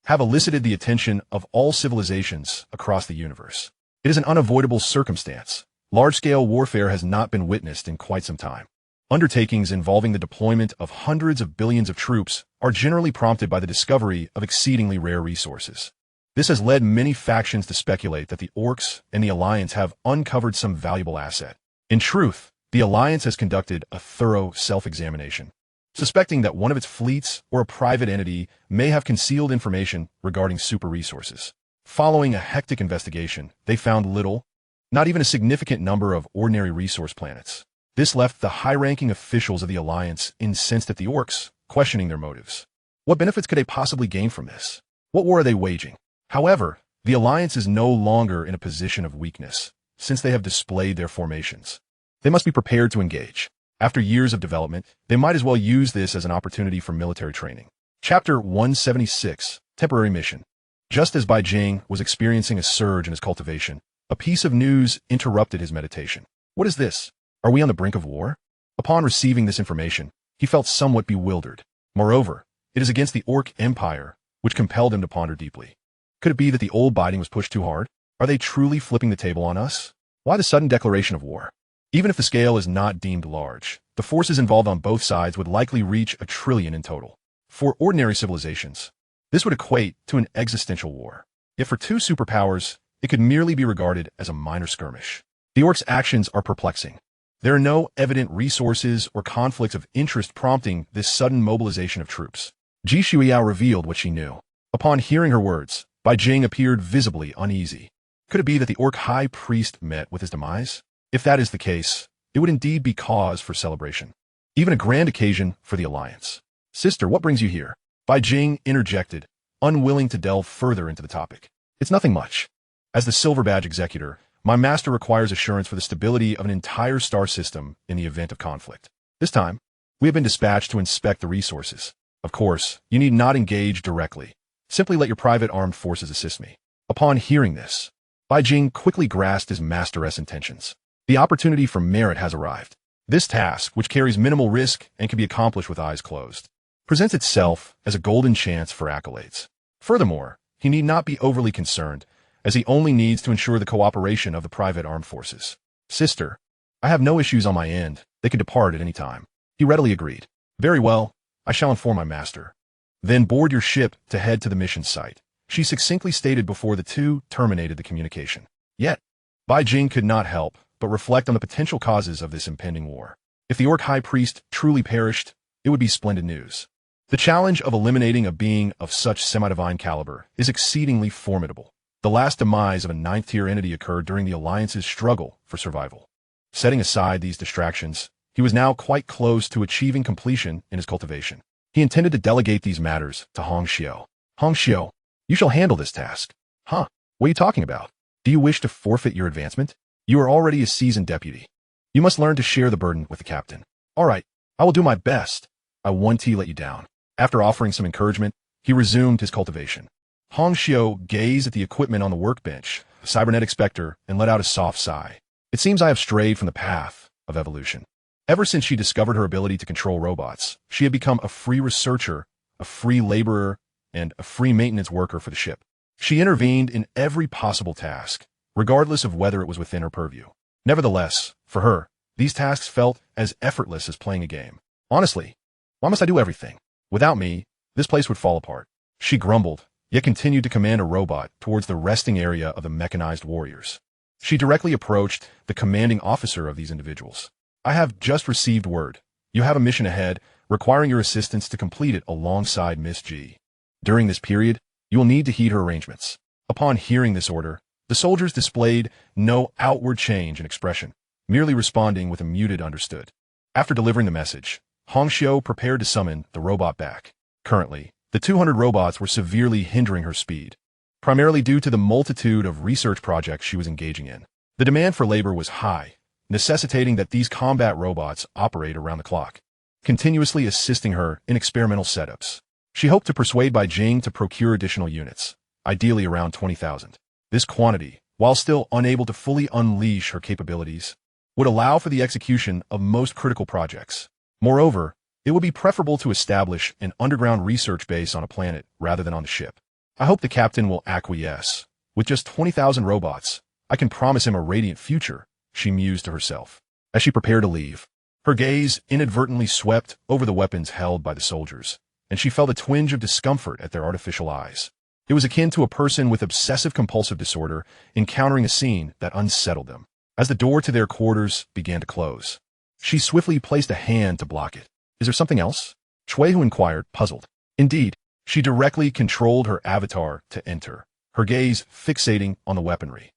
have elicited the attention of all civilizations across the universe. It is an unavoidable circumstance. Large-scale warfare has not been witnessed in quite some time. Undertakings involving the deployment of hundreds of billions of troops are generally prompted by the discovery of exceedingly rare resources. This has led many factions to speculate that the Orcs and the Alliance have uncovered some valuable asset. In truth, the Alliance has conducted a thorough self-examination, suspecting that one of its fleets or a private entity may have concealed information regarding super resources. Following a hectic investigation, they found little, not even a significant number of ordinary resource planets. This left the high-ranking officials of the Alliance incensed at the Orcs, questioning their motives. What benefits could they possibly gain from this? What war are they waging? However, the Alliance is no longer in a position of weakness, since they have displayed their formations. They must be prepared to engage. After years of development, they might as well use this as an opportunity for military training. Chapter 176, Temporary Mission. Just as Bai Jing was experiencing a surge in his cultivation, a piece of news interrupted his meditation. What is this? Are we on the brink of war? Upon receiving this information, he felt somewhat bewildered. Moreover, it is against the Orc Empire, which compelled him to ponder deeply. Could it be that the old biding was pushed too hard? Are they truly flipping the table on us? Why the sudden declaration of war? Even if the scale is not deemed large, the forces involved on both sides would likely reach 1 trillion in total. For ordinary civilizations, this would equate to an existential war. Yet for two superpowers, it could merely be regarded as a minor skirmish. The Orcs' actions are perplexing. There are no evident resources or conflicts of interest prompting this sudden mobilization of troops. Ji Shuiyao revealed what she knew. Upon hearing her words, Bai Jing appeared visibly uneasy. Could it be that the Orc High Priest met with his demise? If that is the case, it would indeed be cause for celebration. Even a grand occasion for the Alliance. Sister, what brings you here? Bai Jing interjected, unwilling to delve further into the topic. It's nothing much. As the Silver Badge Executor, my master requires assurance for the stability of an entire star system in the event of conflict. This time, we have been dispatched to inspect the resources. Of course, you need not engage directly. Simply let your private armed forces assist me. Upon hearing this, Bai Jing quickly grasped his master's intentions. The opportunity for merit has arrived. This task, which carries minimal risk and can be accomplished with eyes closed, presents itself as a golden chance for accolades. Furthermore, he need not be overly concerned, as he only needs to ensure the cooperation of the private armed forces. Sister, I have no issues on my end. They can depart at any time. He readily agreed. Very well, I shall inform my master. Then board your ship to head to the mission site, she succinctly stated before the two terminated the communication. Yet, Bai Jing could not help but reflect on the potential causes of this impending war. If the orc high priest truly perished, it would be splendid news. The challenge of eliminating a being of such semi-divine caliber is exceedingly formidable. The last demise of a ninth-tier entity occurred during the Alliance's struggle for survival. Setting aside these distractions, he was now quite close to achieving completion in his cultivation. He intended to delegate these matters to Hong Xiu. Hong Xiu, you shall handle this task. Huh? What are you talking about? Do you wish to forfeit your advancement? You are already a seasoned deputy. You must learn to share the burden with the captain. All right, I will do my best. I won't let you down. After offering some encouragement, he resumed his cultivation. Hong Xiu gazed at the equipment on the workbench, the cybernetic specter, and let out a soft sigh. It seems I have strayed from the path of evolution. Ever since she discovered her ability to control robots, she had become a free researcher, a free laborer, and a free maintenance worker for the ship. She intervened in every possible task, regardless of whether it was within her purview. Nevertheless, for her, these tasks felt as effortless as playing a game. Honestly, why must I do everything? Without me, this place would fall apart. She grumbled, yet continued to command a robot towards the resting area of the mechanized warriors. She directly approached the commanding officer of these individuals. I have just received word. You have a mission ahead, requiring your assistance to complete it alongside Miss G. During this period, you will need to heed her arrangements. Upon hearing this order, the soldiers displayed no outward change in expression, merely responding with a muted understood. After delivering the message, Hong Xiu prepared to summon the robot back. Currently, the 200 robots were severely hindering her speed, primarily due to the multitude of research projects she was engaging in. The demand for labor was high, necessitating that these combat robots operate around the clock, continuously assisting her in experimental setups. She hoped to persuade Bai Jing to procure additional units, ideally around 20,000. This quantity, while still unable to fully unleash her capabilities, would allow for the execution of most critical projects. Moreover, it would be preferable to establish an underground research base on a planet rather than on the ship. I hope the captain will acquiesce. With just 20,000 robots, I can promise him a radiant future, she mused to herself. As she prepared to leave, her gaze inadvertently swept over the weapons held by the soldiers, and she felt a twinge of discomfort at their artificial eyes. It was akin to a person with obsessive-compulsive disorder encountering a scene that unsettled them. As the door to their quarters began to close, she swiftly placed a hand to block it. Is there something else? Shui Hu inquired, puzzled. Indeed, she directly controlled her avatar to enter, her gaze fixating on the weaponry.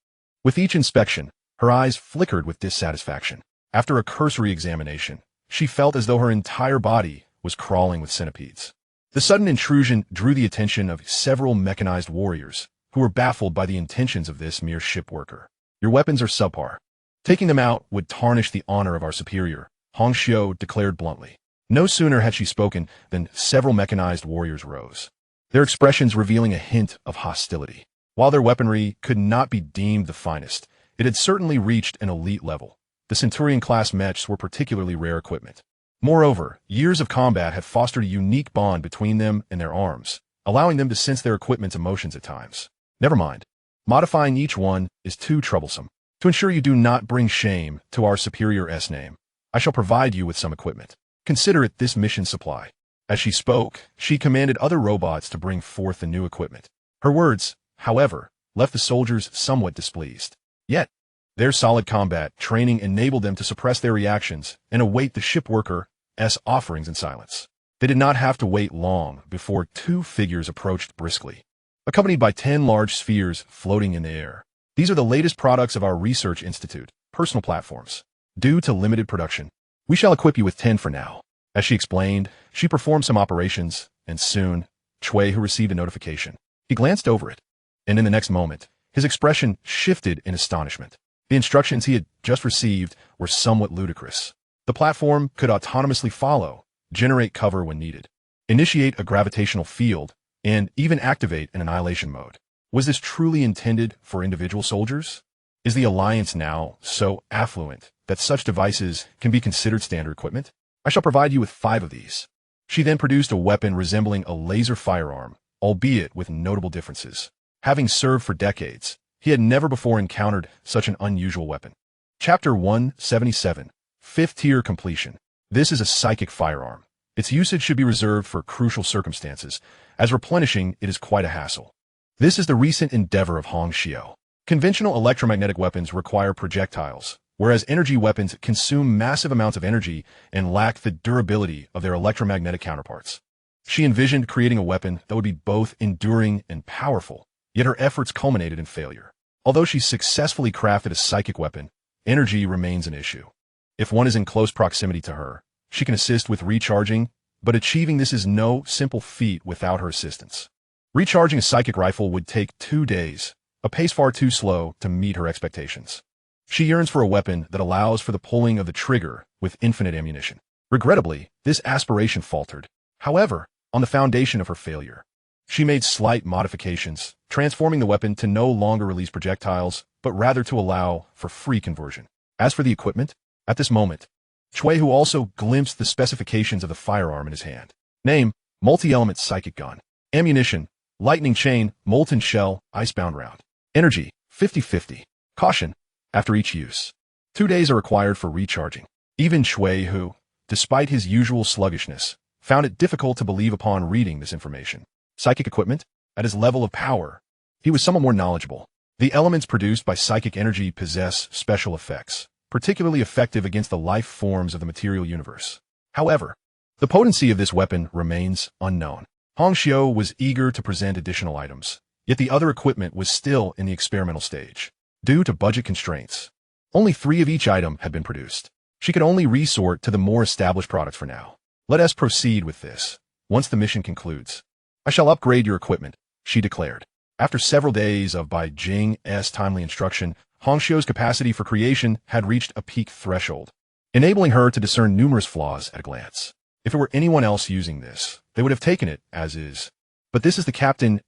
With each inspection, her eyes flickered with dissatisfaction. After a cursory examination, she felt as though her entire body was crawling with centipedes. The sudden intrusion drew the attention of several mechanized warriors, who were baffled by the intentions of this mere ship worker. Your weapons are subpar. Taking them out would tarnish the honor of our superior, Hong Xiu declared bluntly. No sooner had she spoken than several mechanized warriors rose, their expressions revealing a hint of hostility. While their weaponry could not be deemed the finest, it had certainly reached an elite level. The Centurion-class mechs were particularly rare equipment. Moreover, years of combat had fostered a unique bond between them and their arms, allowing them to sense their equipment's emotions at times. Never mind. Modifying each one is too troublesome. To ensure you do not bring shame to our superior's name, I shall provide you with some equipment. Consider it this mission supply. As she spoke, she commanded other robots to bring forth the new equipment. Her words, however, left the soldiers somewhat displeased. Yet, their solid combat training enabled them to suppress their reactions and await the ship worker's offerings in silence. They did not have to wait long before two figures approached briskly, accompanied by 10 large spheres floating in the air. These are the latest products of our research institute, personal platforms. Due to limited production, we shall equip you with 10 for now. As she explained, she performed some operations, and soon, Shui Hu received a notification. He glanced over it, and in the next moment, his expression shifted in astonishment. The instructions he had just received were somewhat ludicrous. The platform could autonomously follow, generate cover when needed, initiate a gravitational field, and even activate an annihilation mode. Was this truly intended for individual soldiers? Is the Alliance now so affluent that such devices can be considered standard equipment? I shall provide you with 5 of these. She then produced a weapon resembling a laser firearm, albeit with notable differences. Having served for decades, He had never before encountered such an unusual weapon. Chapter 177. 5th Tier Completion. This is a psychic firearm. Its usage should be reserved for crucial circumstances, as replenishing it is quite a hassle. This is the recent endeavor of Hong Xiao. Conventional electromagnetic weapons require projectiles, whereas energy weapons consume massive amounts of energy and lack the durability of their electromagnetic counterparts. She envisioned creating a weapon that would be both enduring and powerful, yet her efforts culminated in failure. Although she successfully crafted a psychic weapon, energy remains an issue. If one is in close proximity to her, she can assist with recharging, but achieving this is no simple feat without her assistance. Recharging a psychic rifle would take 2 days, a pace far too slow to meet her expectations. She yearns for a weapon that allows for the pulling of the trigger with infinite ammunition. Regrettably, this aspiration faltered, however, on the foundation of her failure. She made slight modifications, transforming the weapon to no longer release projectiles, but rather to allow for free conversion. As for the equipment, at this moment, Chui Hu also glimpsed the specifications of the firearm in his hand. Name, multi-element psychic gun. Ammunition, lightning chain, molten shell, icebound round. Energy, 50-50. Caution, after each use. 2 days are required for recharging. Even Chui Hu, despite his usual sluggishness, found it difficult to believe upon reading this information. Psychic equipment? At his level of power, he was somewhat more knowledgeable. The elements produced by psychic energy possess special effects, particularly effective against the life forms of the material universe. However, the potency of this weapon remains unknown. Hong Xiao was eager to present additional items, yet the other equipment was still in the experimental stage. Due to budget constraints, only 3 of each item had been produced. She could only resort to the more established products for now. Let us proceed with this. Once the mission concludes, I shall upgrade your equipment, she declared. After several days of Bai Jing's timely instruction, Hong Xiao's capacity for creation had reached a peak threshold, enabling her to discern numerous flaws at a glance. If it were anyone else using this, they would have taken it as is. But this is the captain's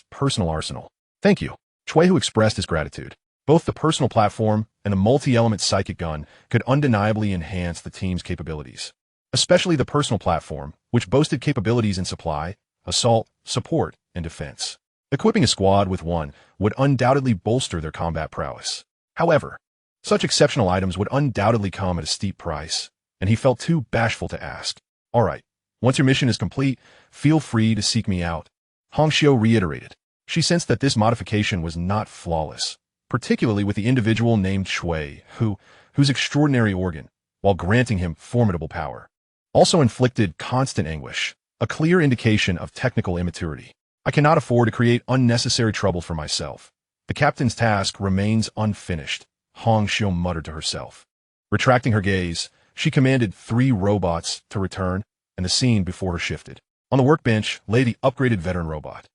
personal arsenal. Thank you. Chui Hu expressed his gratitude. Both the personal platform and the multi-element psychic gun could undeniably enhance the team's capabilities. Especially the personal platform, which boasted capabilities in supply, assault, support, and defense. Equipping a squad with one would undoubtedly bolster their combat prowess. However, such exceptional items would undoubtedly come at a steep price, and he felt too bashful to ask. All right, once your mission is complete, feel free to seek me out, Hong Xiao reiterated. She sensed that this modification was not flawless, particularly with the individual named Chui Hu, whose extraordinary organ, while granting him formidable power, also inflicted constant anguish, a clear indication of technical immaturity. I cannot afford to create unnecessary trouble for myself. The captain's task remains unfinished, Hong Xiao muttered to herself. Retracting her gaze, she commanded 3 robots to return, and the scene before her shifted. On the workbench lay the upgraded veteran robot.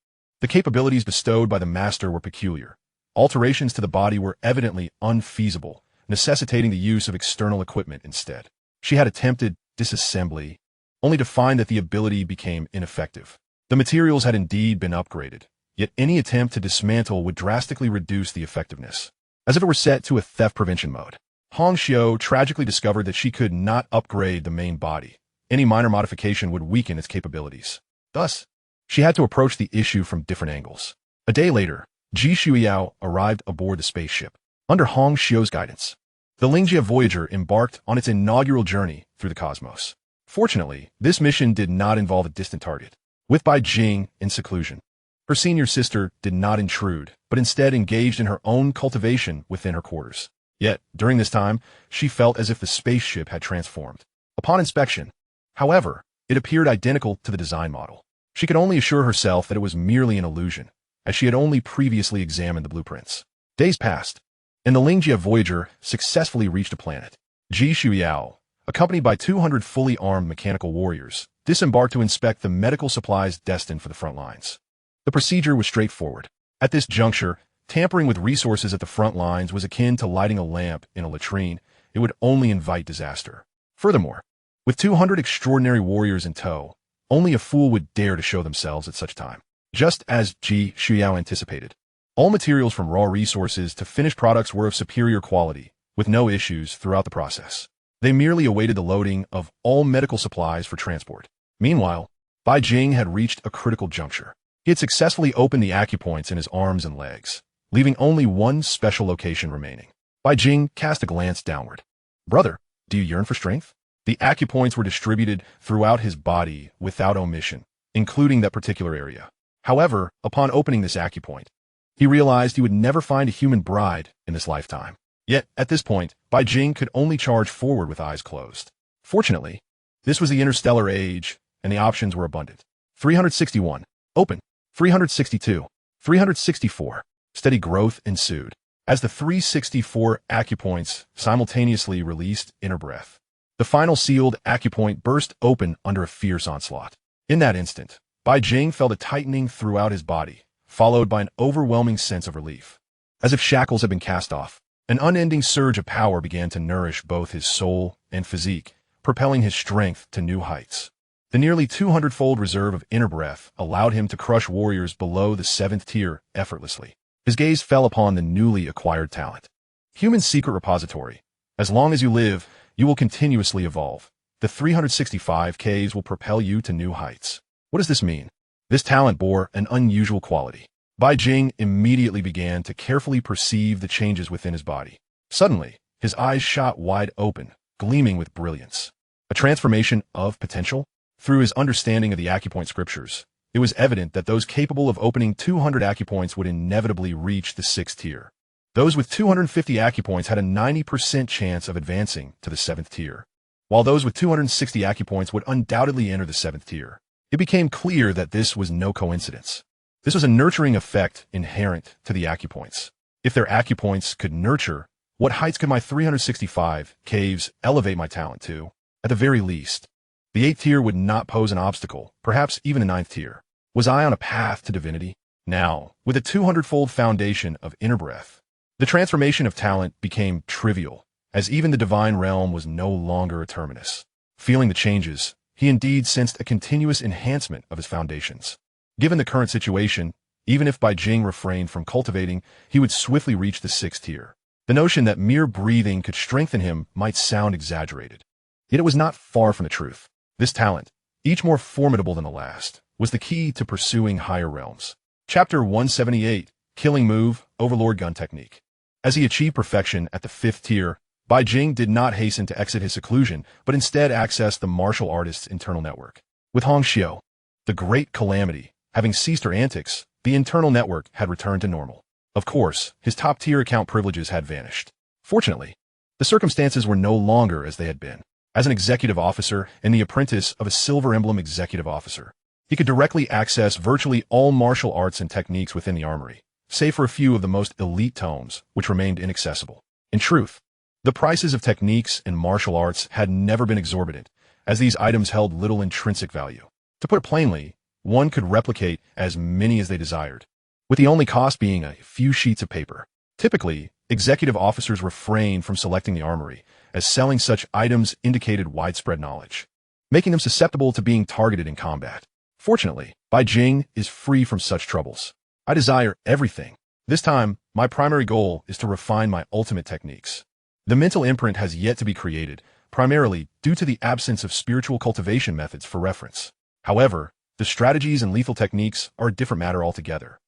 The capabilities bestowed by the master were peculiar. Alterations to the body were evidently unfeasible, necessitating the use of external equipment instead. She had attempted disassembly, only to find that the ability became ineffective. The materials had indeed been upgraded, yet any attempt to dismantle would drastically reduce the effectiveness. As if it were set to a theft prevention mode, Hong Xiao tragically discovered that she could not upgrade the main body. Any minor modification would weaken its capabilities. Thus, she had to approach the issue from different angles. A day later, Ji Shuiyao arrived aboard the spaceship. Under Hong Xiao's guidance, the Lingjia Voyager embarked on its inaugural journey through the cosmos. Fortunately, this mission did not involve a distant target. With Bai Jing in seclusion, her senior sister did not intrude, but instead engaged in her own cultivation within her quarters. Yet, during this time, she felt as if the spaceship had transformed. Upon inspection, however, it appeared identical to the design model. She could only assure herself that it was merely an illusion, as she had only previously examined the blueprints. Days passed, and the Lingjia Voyager successfully reached a planet. Ji Shuiyao, accompanied by 200 fully armed mechanical warriors, disembarked to inspect the medical supplies destined for the front lines. The procedure was straightforward. At this juncture, tampering with resources at the front lines was akin to lighting a lamp in a latrine. It would only invite disaster. Furthermore, with 200 extraordinary warriors in tow, only a fool would dare to show themselves at such time. Just as Ji Shuiyao anticipated, all materials from raw resources to finished products were of superior quality, with no issues throughout the process. They merely awaited the loading of all medical supplies for transport. Meanwhile, Bai Jing had reached a critical juncture. He had successfully opened the acupoints in his arms and legs, leaving only one special location remaining. Bai Jing cast a glance downward. Brother, do you yearn for strength? The acupoints were distributed throughout his body without omission, including that particular area. However, upon opening this acupoint, he realized he would never find a human bride in this lifetime. Yet, at this point, Bai Jing could only charge forward with eyes closed. Fortunately, this was the interstellar age, and the options were abundant. 361. Open. 362. 364. Steady growth ensued, as the 364 acupoints simultaneously released inner breath. The final sealed acupoint burst open under a fierce onslaught. In that instant, Bai Jing felt a tightening throughout his body, followed by an overwhelming sense of relief. As if shackles had been cast off, an unending surge of power began to nourish both his soul and physique, propelling his strength to new heights. The nearly 200-fold reserve of inner breath allowed him to crush warriors below the 7th tier effortlessly. His gaze fell upon the newly acquired talent. Human secret repository. As long as you live, you will continuously evolve. The 365 Ks will propel you to new heights. What does this mean? This talent bore an unusual quality. Bai Jing immediately began to carefully perceive the changes within his body. Suddenly, his eyes shot wide open, gleaming with brilliance. A transformation of potential? Through his understanding of the acupoint scriptures, it was evident that those capable of opening 200 acupoints would inevitably reach the 6th tier. Those with 250 acupoints had a 90% chance of advancing to the 7th tier, while those with 260 acupoints would undoubtedly enter the 7th tier. It became clear that this was no coincidence. This was a nurturing effect inherent to the acupoints. If their acupoints could nurture, what heights could my 365 caves elevate my talent to? At the very least, the 8th tier would not pose an obstacle, perhaps even the 9th tier. Was I on a path to divinity? Now, with a 200-fold foundation of inner breath, the transformation of talent became trivial, as even the divine realm was no longer a terminus. Feeling the changes, he indeed sensed a continuous enhancement of his foundations. Given the current situation, even if Bai Jing refrained from cultivating, he would swiftly reach the 6th tier. The notion that mere breathing could strengthen him might sound exaggerated. Yet it was not far from the truth. This talent, each more formidable than the last, was the key to pursuing higher realms. Chapter 178, Killing Move, Overlord Gun Technique. As he achieved perfection at the 5th tier, Bai Jing did not hasten to exit his seclusion, but instead accessed the martial artist's internal network. With Hong Xiu, the Great Calamity, having ceased her antics, the internal network had returned to normal. Of course, his top-tier account privileges had vanished. Fortunately, the circumstances were no longer as they had been. As an executive officer and the apprentice of a Silver Emblem executive officer, he could directly access virtually all martial arts and techniques within the armory, save for a few of the most elite tomes, which remained inaccessible. In truth, the prices of techniques and martial arts had never been exorbitant, as these items held little intrinsic value. To put it plainly, one could replicate as many as they desired, with the only cost being a few sheets of paper. Typically, executive officers refrained from selecting the armory, as selling such items indicated widespread knowledge, making them susceptible to being targeted in combat. Fortunately, Bai Jing is free from such troubles. I desire everything. This time, my primary goal is to refine my ultimate techniques. The mental imprint has yet to be created, primarily due to the absence of spiritual cultivation methods for reference. However, the strategies and lethal techniques are a different matter altogether.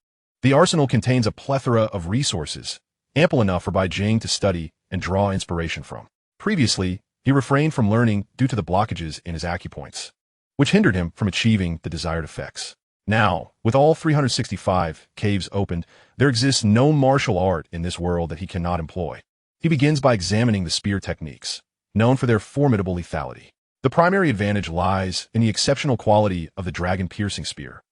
The arsenal contains a plethora of resources, ample enough for Bai Jing to study and draw inspiration from. Previously, he refrained from learning due to the blockages in his acupoints, which hindered him from achieving the desired effects. Now, with all 365 caves opened, there exists no martial art in this world that he cannot employ. He begins by examining the spear techniques, known for their formidable lethality. The primary advantage lies in the exceptional quality of the dragon-piercing spear,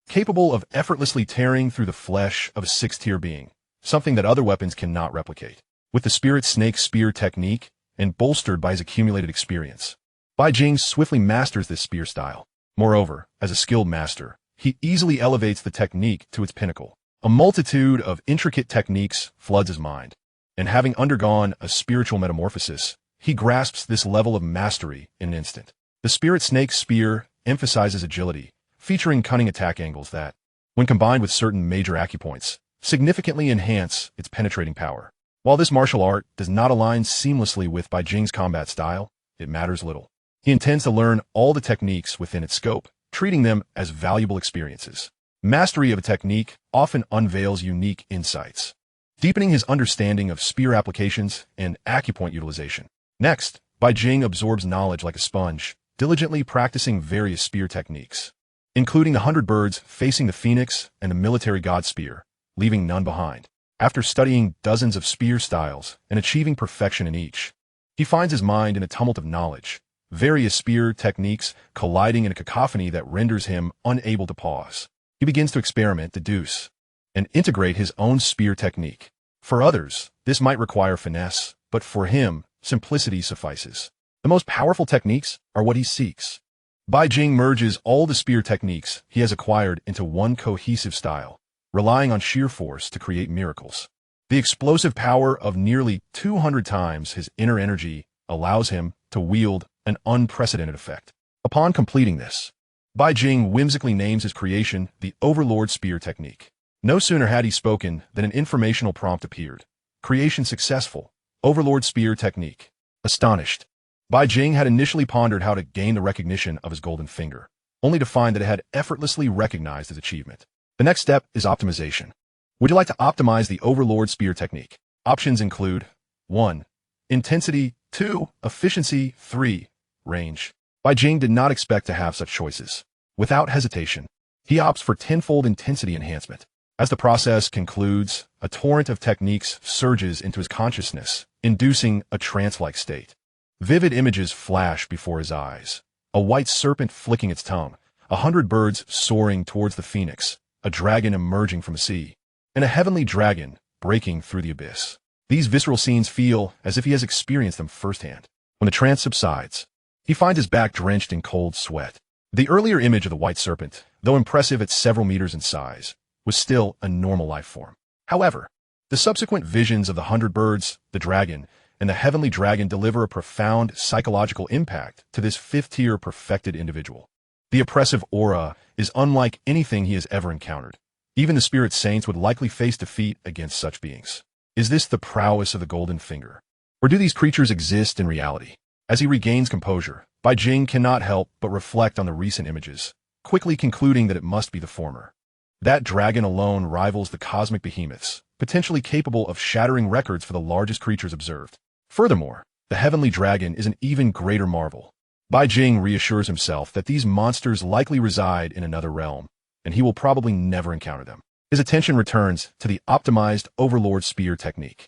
capable of effortlessly tearing through the flesh of a 6th-tier being, something that other weapons cannot replicate. With the spirit snake spear technique, and bolstered by his accumulated experience, Bai Jing swiftly masters this spear style. Moreover, as a skilled master, he easily elevates the technique to its pinnacle. A multitude of intricate techniques floods his mind, and having undergone a spiritual metamorphosis, he grasps this level of mastery in an instant. The spirit snake spear emphasizes agility, featuring cunning attack angles that, when combined with certain major acupoints, significantly enhance its penetrating power. While this martial art does not align seamlessly with Bai Jing's combat style, it matters little. He intends to learn all the techniques within its scope, treating them as valuable experiences. Mastery of a technique often unveils unique insights. deepening his understanding of spear applications and acupoint utilization. Next, Bai Jing absorbs knowledge like a sponge, diligently practicing various spear techniques, including the 100 birds facing the phoenix and the military god spear, leaving none behind. After studying dozens of spear styles and achieving perfection in each, he finds his mind in a tumult of knowledge, various spear techniques colliding in a cacophony that renders him unable to pause. He begins to experiment, deduce, and integrate his own spear technique. For others, this might require finesse, but for him, simplicity suffices. The most powerful techniques are what he seeks. Bai Jing merges all the spear techniques he has acquired into one cohesive style, relying on sheer force to create miracles. The explosive power of nearly 200 times his inner energy allows him to wield an unprecedented effect. Upon completing this, Bai Jing whimsically names his creation the Overlord Spear Technique. No sooner had he spoken than an informational prompt appeared. Creation successful. Overlord Spear Technique. Astonished, Bai Jing had initially pondered how to gain the recognition of his golden finger, only to find that it had effortlessly recognized his achievement. The next step is optimization. Would you like to optimize the Overlord Spear Technique? Options include 1. Intensity, 2. Efficiency, 3. Range. Bai Jing did not expect to have such choices. Without hesitation, he opts for tenfold intensity enhancement. As the process concludes, a torrent of techniques surges into his consciousness, inducing a trance-like state. Vivid images flash before his eyes. A white serpent flicking its tongue, 100 birds soaring towards the phoenix, a dragon emerging from the sea, and a heavenly dragon breaking through the abyss. These visceral scenes feel as if he has experienced them firsthand. When the trance subsides, he finds his back drenched in cold sweat. The earlier image of the white serpent, though impressive at several meters in size, was still a normal life form. However, the subsequent visions of the 100 birds, the dragon, and the heavenly dragon deliver a profound psychological impact to this fifth-tier perfected individual. The oppressive aura is unlike anything he has ever encountered. Even the spirit saints would likely face defeat against such beings. Is this the prowess of the golden finger? Or do these creatures exist in reality? As he regains composure, Bai Jing cannot help but reflect on the recent images, quickly concluding that it must be the former. That dragon alone rivals the cosmic behemoths, potentially capable of shattering records for the largest creatures observed. Furthermore, the heavenly dragon is an even greater marvel. Bai Jing reassures himself that these monsters likely reside in another realm, and he will probably never encounter them. His attention returns to the optimized Overlord Spear Technique.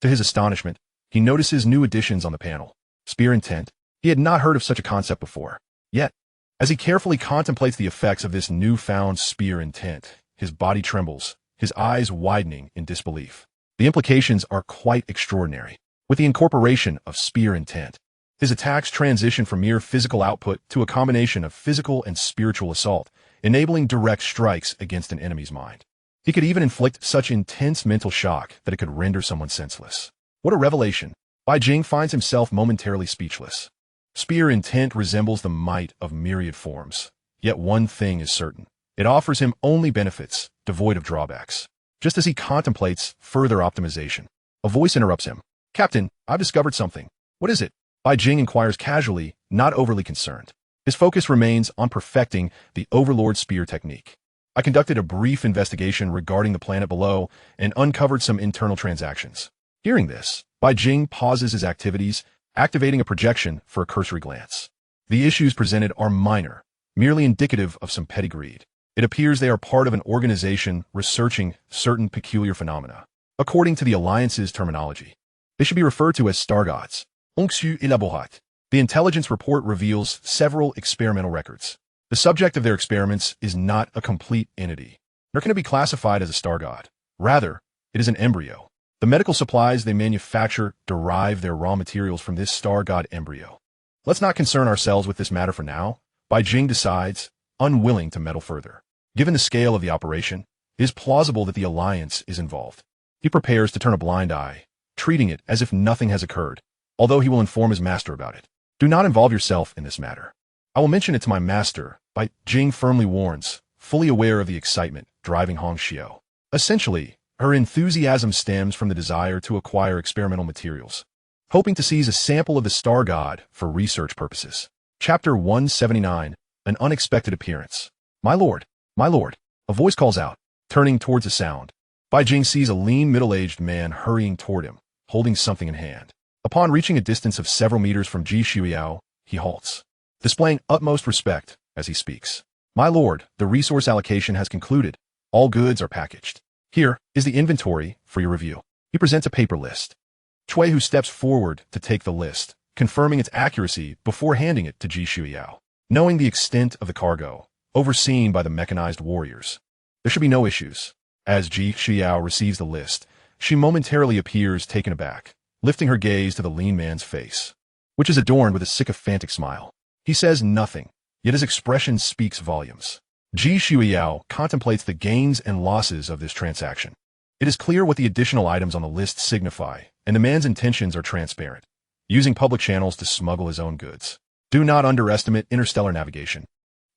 To his astonishment, he notices new additions on the panel. Spear Intent. He had not heard of such a concept before. Yet, as he carefully contemplates the effects of this newfound spear intent, his body trembles, his eyes widening in disbelief. The implications are quite extraordinary. With the incorporation of spear intent, his attacks transition from mere physical output to a combination of physical and spiritual assault, enabling direct strikes against an enemy's mind. He could even inflict such intense mental shock that it could render someone senseless. What a revelation! Bai Jing finds himself momentarily speechless. Spear Intent resembles the might of myriad forms, yet one thing is certain. It offers him only benefits, devoid of drawbacks. Just as he contemplates further optimization, a voice interrupts him. "Captain, I've discovered something." "What is it?" Bai Jing inquires casually, not overly concerned. His focus remains on perfecting the Overlord Spear Technique. "I conducted a brief investigation regarding the planet below and uncovered some internal transactions." Hearing this, Bai Jing pauses his activities, activating a projection for a cursory glance. The issues presented are minor, merely indicative of some petty greed. It appears they are part of an organization researching certain peculiar phenomena. According to the Alliance's terminology, they should be referred to as star gods. Onxu Ilabohat. The intelligence report reveals several experimental records. The subject of their experiments is not a complete entity, nor can it be classified as a star god. Rather, it is an embryo. The medical supplies they manufacture derive their raw materials from this star god embryo. Let's not concern ourselves with this matter for now. Bai Jing decides, unwilling to meddle further. Given the scale of the operation, it is plausible that the Alliance is involved. He prepares to turn a blind eye, treating it as if nothing has occurred, although he will inform his master about it. "Do not involve yourself in this matter. I will mention it to my master," Bai Jing firmly warns, fully aware of the excitement driving Hong Xiao. Essentially, her enthusiasm stems from the desire to acquire experimental materials, hoping to seize a sample of the star god for research purposes. Chapter 179, An Unexpected Appearance. My lord, a voice calls out, turning towards the sound. Bai Jing sees a lean, middle-aged man hurrying toward him, holding something in hand. Upon reaching a distance of several meters from Ji Shuiyao, he halts, displaying utmost respect as he speaks. My lord, the resource allocation has concluded. All goods are packaged. Here is the inventory for your review. He presents a paper list. Cui, who steps forward to take the list, confirming its accuracy before handing it to Ji Shuiyao. Knowing the extent of the cargo, overseen by the mechanized warriors, there should be no issues. As Ji Shuiyao receives the list, she momentarily appears taken aback, lifting her gaze to the lean man's face, which is adorned with a sycophantic smile. He says nothing, yet his expression speaks volumes. Ji Shuiyao contemplates the gains and losses of this transaction. It is clear what the additional items on the list signify, and the man's intentions are transparent, using public channels to smuggle his own goods. Do not underestimate interstellar navigation,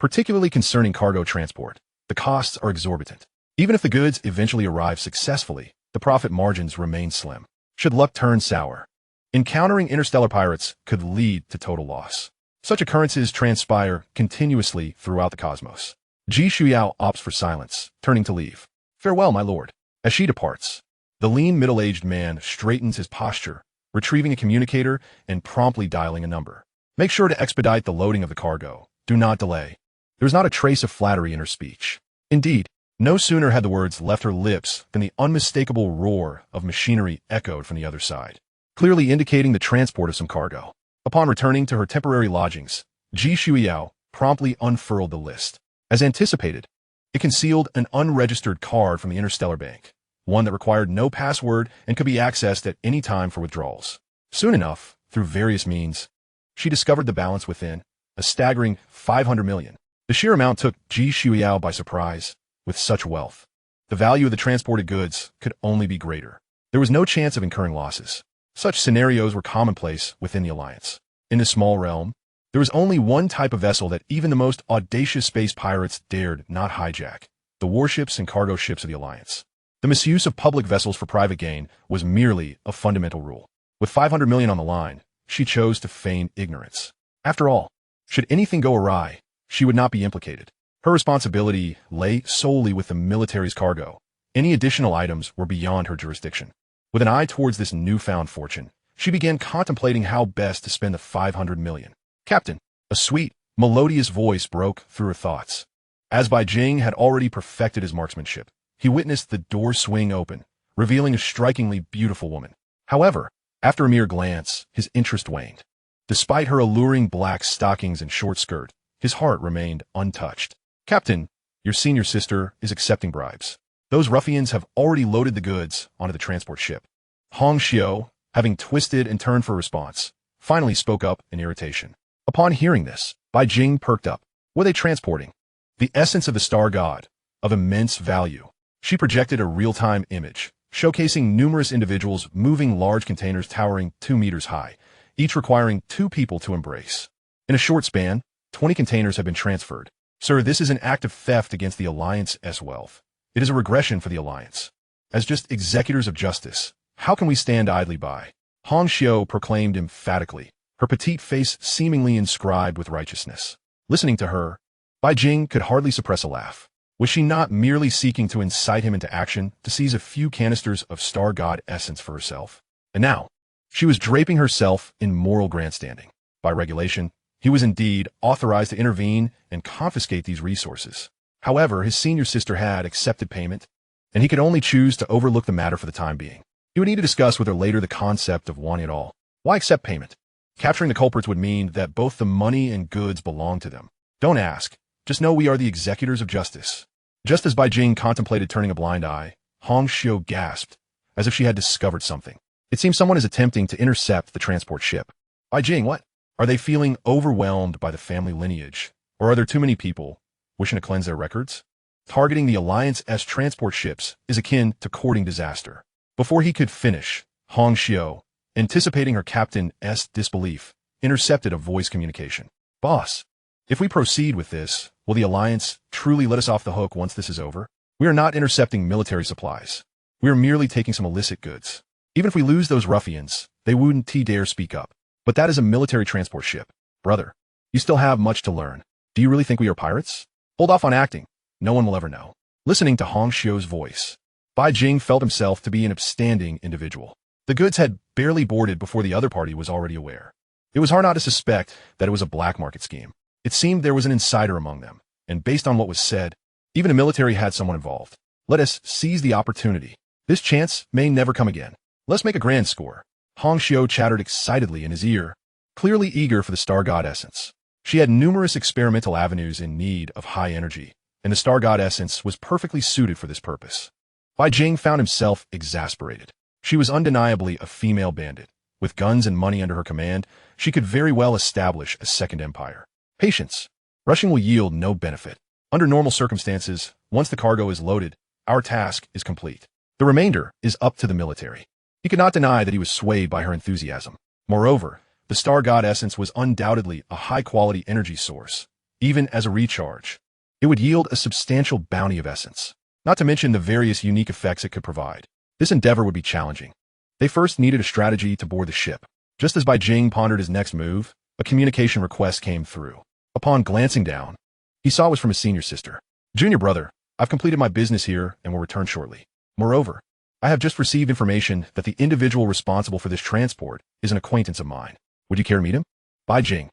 particularly concerning cargo transport. The costs are exorbitant. Even if the goods eventually arrive successfully, the profit margins remain slim. Should luck turn sour, encountering interstellar pirates could lead to total loss. Such occurrences transpire continuously throughout the cosmos. Ji Shuiyao opts for silence, turning to leave. Farewell, my lord. As she departs, the lean, middle-aged man straightens his posture, retrieving a communicator and promptly dialing a number. Make sure to expedite the loading of the cargo. Do not delay. There is not a trace of flattery in her speech. Indeed, no sooner had the words left her lips than the unmistakable roar of machinery echoed from the other side, clearly indicating the transport of some cargo. Upon returning to her temporary lodgings, Ji Shuiyao promptly unfurled the list. As anticipated, it concealed an unregistered card from the Interstellar Bank, one that required no password and could be accessed at any time for withdrawals. Soon enough, through various means, she discovered the balance within, a staggering 500 million. The sheer amount took Ji Shuiyao by surprise. With such wealth, the value of the transported goods could only be greater. There was no chance of incurring losses. Such scenarios were commonplace within the Alliance. In this small realm, there was only one type of vessel that even the most audacious space pirates dared not hijack: the warships and cargo ships of the Alliance. The misuse of public vessels for private gain was merely a fundamental rule. With 500 million on the line, she chose to feign ignorance. After all, should anything go awry, she would not be implicated. Her responsibility lay solely with the military's cargo. Any additional items were beyond her jurisdiction. With an eye towards this newfound fortune, she began contemplating how best to spend the 500 million. Captain, a sweet, melodious voice broke through her thoughts. As Bai Jing had already perfected his marksmanship, he witnessed the door swing open, revealing a strikingly beautiful woman. However, after a mere glance, his interest waned. Despite her alluring black stockings and short skirt, his heart remained untouched. Captain, your senior sister is accepting bribes. Those ruffians have already loaded the goods onto the transport ship. Hong Xiao, having twisted and turned for a response, finally spoke up in irritation. Upon hearing this, Bai Jing perked up. What are they transporting? The essence of the star god, of immense value. She projected a real-time image, showcasing numerous individuals moving large containers towering 2 meters high, each requiring 2 people to embrace. In a short span, 20 containers have been transferred. Sir, this is an act of theft against the Alliance's wealth. It is a regression for the Alliance. As just executors of justice, how can we stand idly by? Hong Xiao proclaimed emphatically, her petite face seemingly inscribed with righteousness. Listening to her, Bai Jing could hardly suppress a laugh. Was she not merely seeking to incite him into action to seize a few canisters of star god essence for herself? And now, she was draping herself in moral grandstanding. By regulation, he was indeed authorized to intervene and confiscate these resources. However, his senior sister had accepted payment, and he could only choose to overlook the matter for the time being. He would need to discuss with her later the concept of wanting it all. Why accept payment? Capturing the culprits would mean that both the money and goods belong to them. Don't ask. Just know we are the executors of justice. Just as Bai Jing contemplated turning a blind eye, Hong Xiao gasped, as if she had discovered something. It seems someone is attempting to intercept the transport ship. Bai Jing, what? Are they feeling overwhelmed by the family lineage? Or are there too many people wishing to cleanse their records? Targeting the Alliance's transport ships is akin to courting disaster. Before he could finish, Hong Xiao, anticipating her captain's disbelief, intercepted a voice communication. Boss, if we proceed with this, will the Alliance truly let us off the hook once this is over? We are not intercepting military supplies. We are merely taking some illicit goods. Even if we lose those ruffians, they wouldn't dare speak up. But that is a military transport ship. Brother, you still have much to learn. Do you really think we are pirates? Hold off on acting. No one will ever know. Listening to Hong Xiao's voice, Bai Jing felt himself to be an upstanding individual. The goods had barely boarded before the other party was already aware. It was hard not to suspect that it was a black market scheme. It seemed there was an insider among them, and based on what was said, even the military had someone involved. Let us seize the opportunity. This chance may never come again. Let's make a grand score. Hong Xiu chattered excitedly in his ear, clearly eager for the star god essence. She had numerous experimental avenues in need of high energy, and the star god essence was perfectly suited for this purpose. Bai Jing found himself exasperated. She was undeniably a female bandit. With guns and money under her command, she could very well establish a second empire. Patience. Rushing will yield no benefit. Under normal circumstances, once the cargo is loaded, our task is complete. The remainder is up to the military. He could not deny that he was swayed by her enthusiasm. Moreover, the star god essence was undoubtedly a high-quality energy source, even as a recharge. It would yield a substantial bounty of essence, not to mention the various unique effects it could provide. This endeavor would be challenging. They first needed a strategy to board the ship. Just as Bai Jing pondered his next move, a communication request came through. Upon glancing down, he saw it was from his senior sister. Junior brother, I've completed my business here and will return shortly. Moreover, I have just received information that the individual responsible for this transport is an acquaintance of mine. Would you care to meet him? Bai Jing.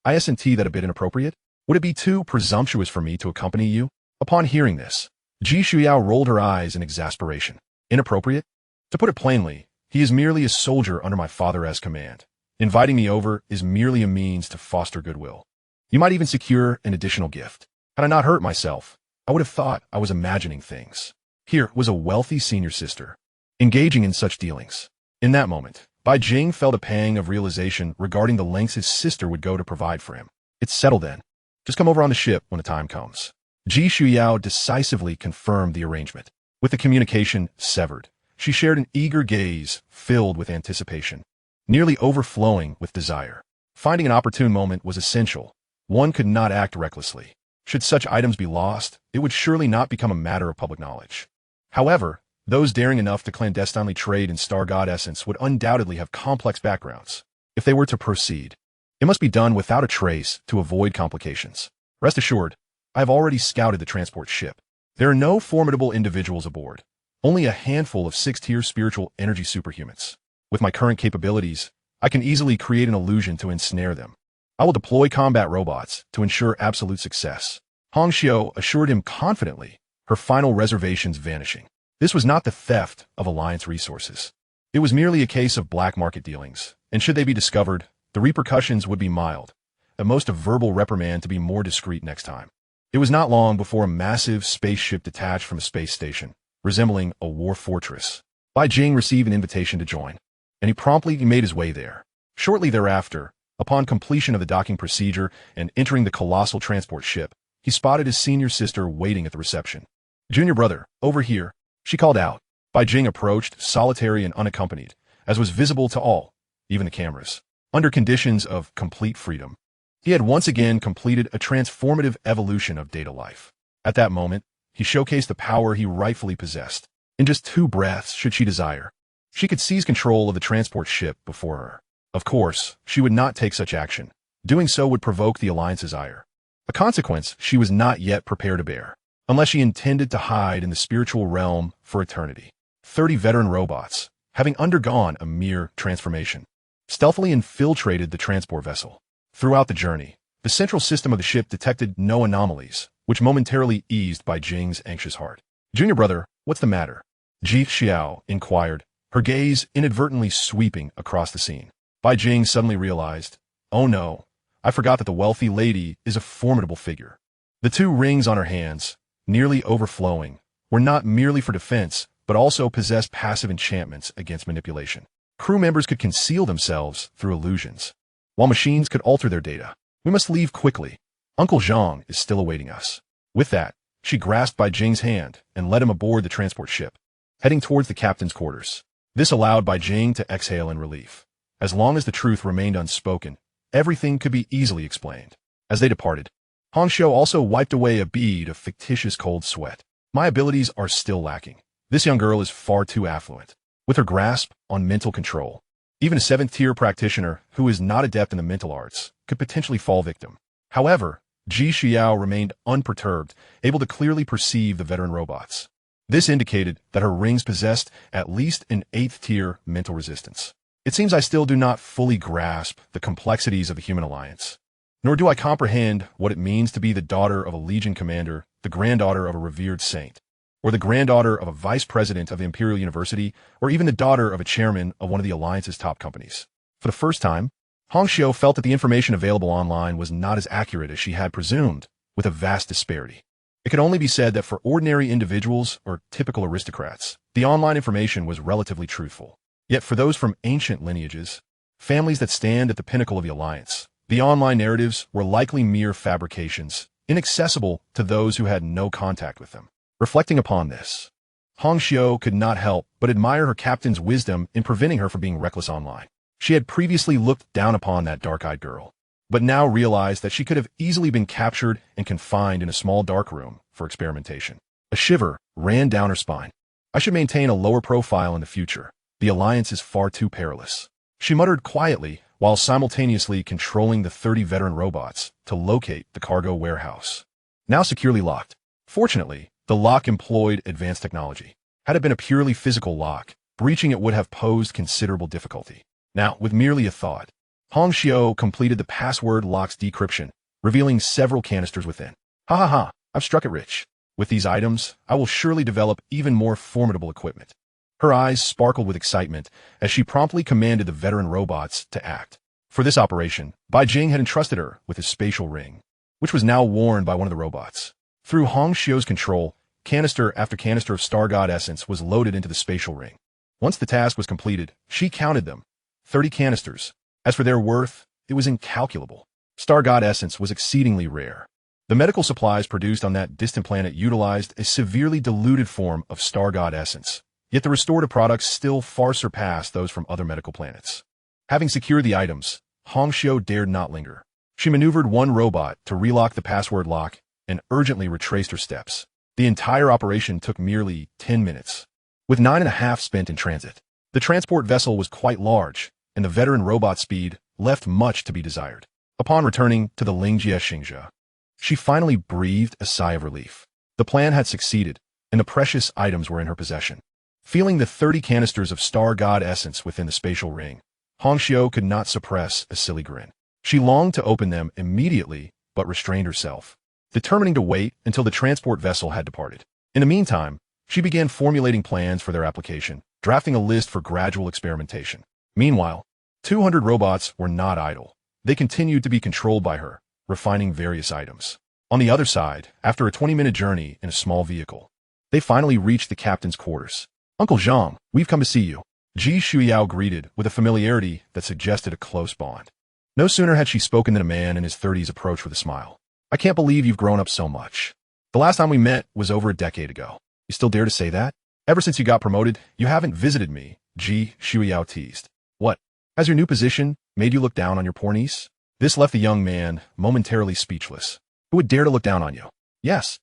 Isn't that a bit inappropriate? Would it be too presumptuous for me to accompany you? Upon hearing this, Ji Shuyao rolled her eyes in exasperation. Inappropriate? To put it plainly, he is merely a soldier under my father's command. Inviting me over is merely a means to foster goodwill. You might even secure an additional gift. Had I not hurt myself, I would have thought I was imagining things. Here was a wealthy senior sister, engaging in such dealings. In that moment, Bai Jing felt a pang of realization regarding the lengths his sister would go to provide for him. It's settled then. Just come over on the ship when the time comes. Ji Shuyao decisively confirmed the arrangement. With the communication severed, she shared an eager gaze filled with anticipation, nearly overflowing with desire. Finding an opportune moment was essential. One could not act recklessly. Should such items be lost, it would surely not become a matter of public knowledge. However, those daring enough to clandestinely trade in star god essence would undoubtedly have complex backgrounds. If they were to proceed, it must be done without a trace to avoid complications. Rest assured, I have already scouted the transport ship. There are no formidable individuals aboard, only a handful of 6th-tier spiritual energy superhumans. With my current capabilities, I can easily create an illusion to ensnare them. I will deploy combat robots to ensure absolute success. Hong Xiu assured him confidently, her final reservations vanishing. This was not the theft of Alliance resources. It was merely a case of black market dealings, and should they be discovered, the repercussions would be mild, at most a verbal reprimand to be more discreet next time. It was not long before a massive spaceship detached from a space station, resembling a war fortress. Bai Jing received an invitation to join, and he promptly made his way there. Shortly thereafter, upon completion of the docking procedure and entering the colossal transport ship, he spotted his senior sister waiting at the reception. Junior brother, over here, she called out. Bai Jing approached, solitary and unaccompanied, as was visible to all, even the cameras. Under conditions of complete freedom, he had once again completed a transformative evolution of data life. At that moment, he showcased the power he rightfully possessed. In just 2 breaths, should she desire, she could seize control of the transport ship before her. Of course, she would not take such action. Doing so would provoke the Alliance's ire, a consequence she was not yet prepared to bear, unless she intended to hide in the spiritual realm for eternity. 30 veteran robots, having undergone a mere transformation, stealthily infiltrated the transport vessel. Throughout the journey, the central system of the ship detected no anomalies, which momentarily eased Bai Jing's anxious heart. Junior brother, what's the matter? Ji Xiao inquired, her gaze inadvertently sweeping across the scene. Bai Jing suddenly realized, oh no, I forgot that the wealthy lady is a formidable figure. The 2 rings on her hands, nearly overflowing, were not merely for defense, but also possessed passive enchantments against manipulation. Crew members could conceal themselves through illusions, while machines could alter their data. We must leave quickly. Uncle Zhang is still awaiting us. With that, she grasped Bai Jing's hand and led him aboard the transport ship, heading towards the captain's quarters. This allowed Bai Jing to exhale in relief. As long as the truth remained unspoken, everything could be easily explained. As they departed, Hong Xiu also wiped away a bead of fictitious cold sweat. My abilities are still lacking. This young girl is far too affluent. With her grasp on mental control, even a 7th-tier practitioner who is not adept in the mental arts could potentially fall victim. However, Ji Xiao remained unperturbed, able to clearly perceive the veteran robots. This indicated that her rings possessed at least an 8th tier mental resistance. It seems I still do not fully grasp the complexities of the human alliance, nor do I comprehend what it means to be the daughter of a legion commander, the granddaughter of a revered saint, or the granddaughter of a vice president of the Imperial University, or even the daughter of a chairman of one of the Alliance's top companies. For the first time, Hong Xiu felt that the information available online was not as accurate as she had presumed, with a vast disparity. It could only be said that for ordinary individuals or typical aristocrats, the online information was relatively truthful. Yet for those from ancient lineages, families that stand at the pinnacle of the Alliance, the online narratives were likely mere fabrications, inaccessible to those who had no contact with them. Reflecting upon this, Hong Xiu could not help but admire her captain's wisdom in preventing her from being reckless online. She had previously looked down upon that dark-eyed girl, but now realized that she could have easily been captured and confined in a small dark room for experimentation. A shiver ran down her spine. I should maintain a lower profile in the future. The Alliance is far too perilous. She muttered quietly while simultaneously controlling the 30 veteran robots to locate the cargo warehouse, now securely locked. Fortunately, the lock employed advanced technology. Had it been a purely physical lock, breaching it would have posed considerable difficulty. Now, with merely a thought, Hong Xiu completed the password lock's decryption, revealing several canisters within. Ha ha ha, I've struck it rich. With these items, I will surely develop even more formidable equipment. Her eyes sparkled with excitement as she promptly commanded the veteran robots to act. For this operation, Bai Jing had entrusted her with his spatial ring, which was now worn by one of the robots. Through Hong Xiu's control, canister after canister of Star God Essence was loaded into the spatial ring. Once the task was completed, she counted them. 30 canisters. As for their worth, it was incalculable. Star God Essence was exceedingly rare. The medical supplies produced on that distant planet utilized a severely diluted form of Star God Essence, yet the restorative products still far surpassed those from other medical planets. Having secured the items, Hong Xiu dared not linger. She maneuvered one robot to relock the password lock and urgently retraced her steps. The entire operation took merely 10 minutes, with 9.5 spent in transit. The transport vessel was quite large, and the veteran robot speed left much to be desired. Upon returning to the Lingjie Xingzhe, she finally breathed a sigh of relief. The plan had succeeded, and the precious items were in her possession. Feeling the 30 canisters of Star God Essence within the spatial ring, Hong Xiu could not suppress a silly grin. She longed to open them immediately, but restrained herself, determining to wait until the transport vessel had departed. In the meantime, she began formulating plans for their application, drafting a list for gradual experimentation. Meanwhile, 200 robots were not idle. They continued to be controlled by her, refining various items. On the other side, after a 20-minute journey in a small vehicle, they finally reached the captain's quarters. "Uncle Zhang, we've come to see you," Ji Shuyao greeted with a familiarity that suggested a close bond. No sooner had she spoken than a man in his 30s approached with a smile. "I can't believe you've grown up so much. The last time we met was over a decade ago. You still dare to say that? Ever since you got promoted, you haven't visited me," Ji Shuyao teased. "What? Has your new position made you look down on your poor niece?" This left the young man momentarily speechless. Who would dare to look down on you? "Yes,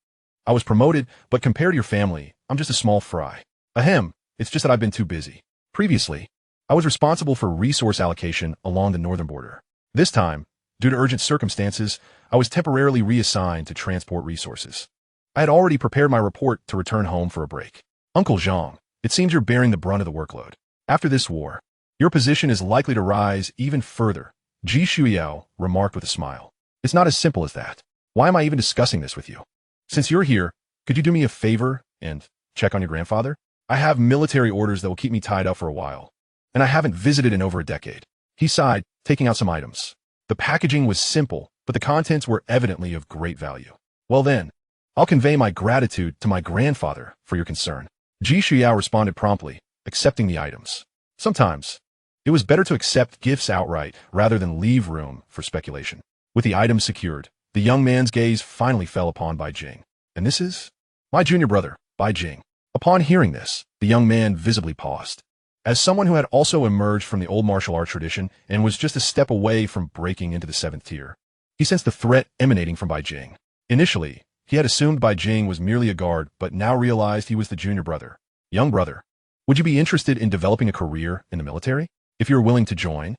I was promoted, but compared to your family, I'm just a small fry." "Ahem, it's just that I've been too busy. Previously, I was responsible for resource allocation along the northern border. This time, due to urgent circumstances, I was temporarily reassigned to transport resources. I had already prepared my report to return home for a break." "Uncle Zhang, it seems you're bearing the brunt of the workload. After this war, your position is likely to rise even further," Ji Shuyao remarked with a smile. "It's not as simple as that. Why am I even discussing this with you? Since you're here, could you do me a favor and check on your grandfather? I have military orders that will keep me tied up for a while, and I haven't visited in over a decade." He sighed, taking out some items. The packaging was simple, but the contents were evidently of great value. "Well then, I'll convey my gratitude to my grandfather for your concern." Ji Shuyao responded promptly, accepting the items. Sometimes, it was better to accept gifts outright rather than leave room for speculation. With the items secured, the young man's gaze finally fell upon Bai Jing. "And this is?" "My junior brother, Bai Jing." Upon hearing this, the young man visibly paused. As someone who had also emerged from the old martial art tradition and was just a step away from breaking into the 7th tier, he sensed the threat emanating from Bai Jing. Initially, he had assumed Bai Jing was merely a guard, but now realized he was the junior brother. "Young brother, would you be interested in developing a career in the military? If you're willing to join,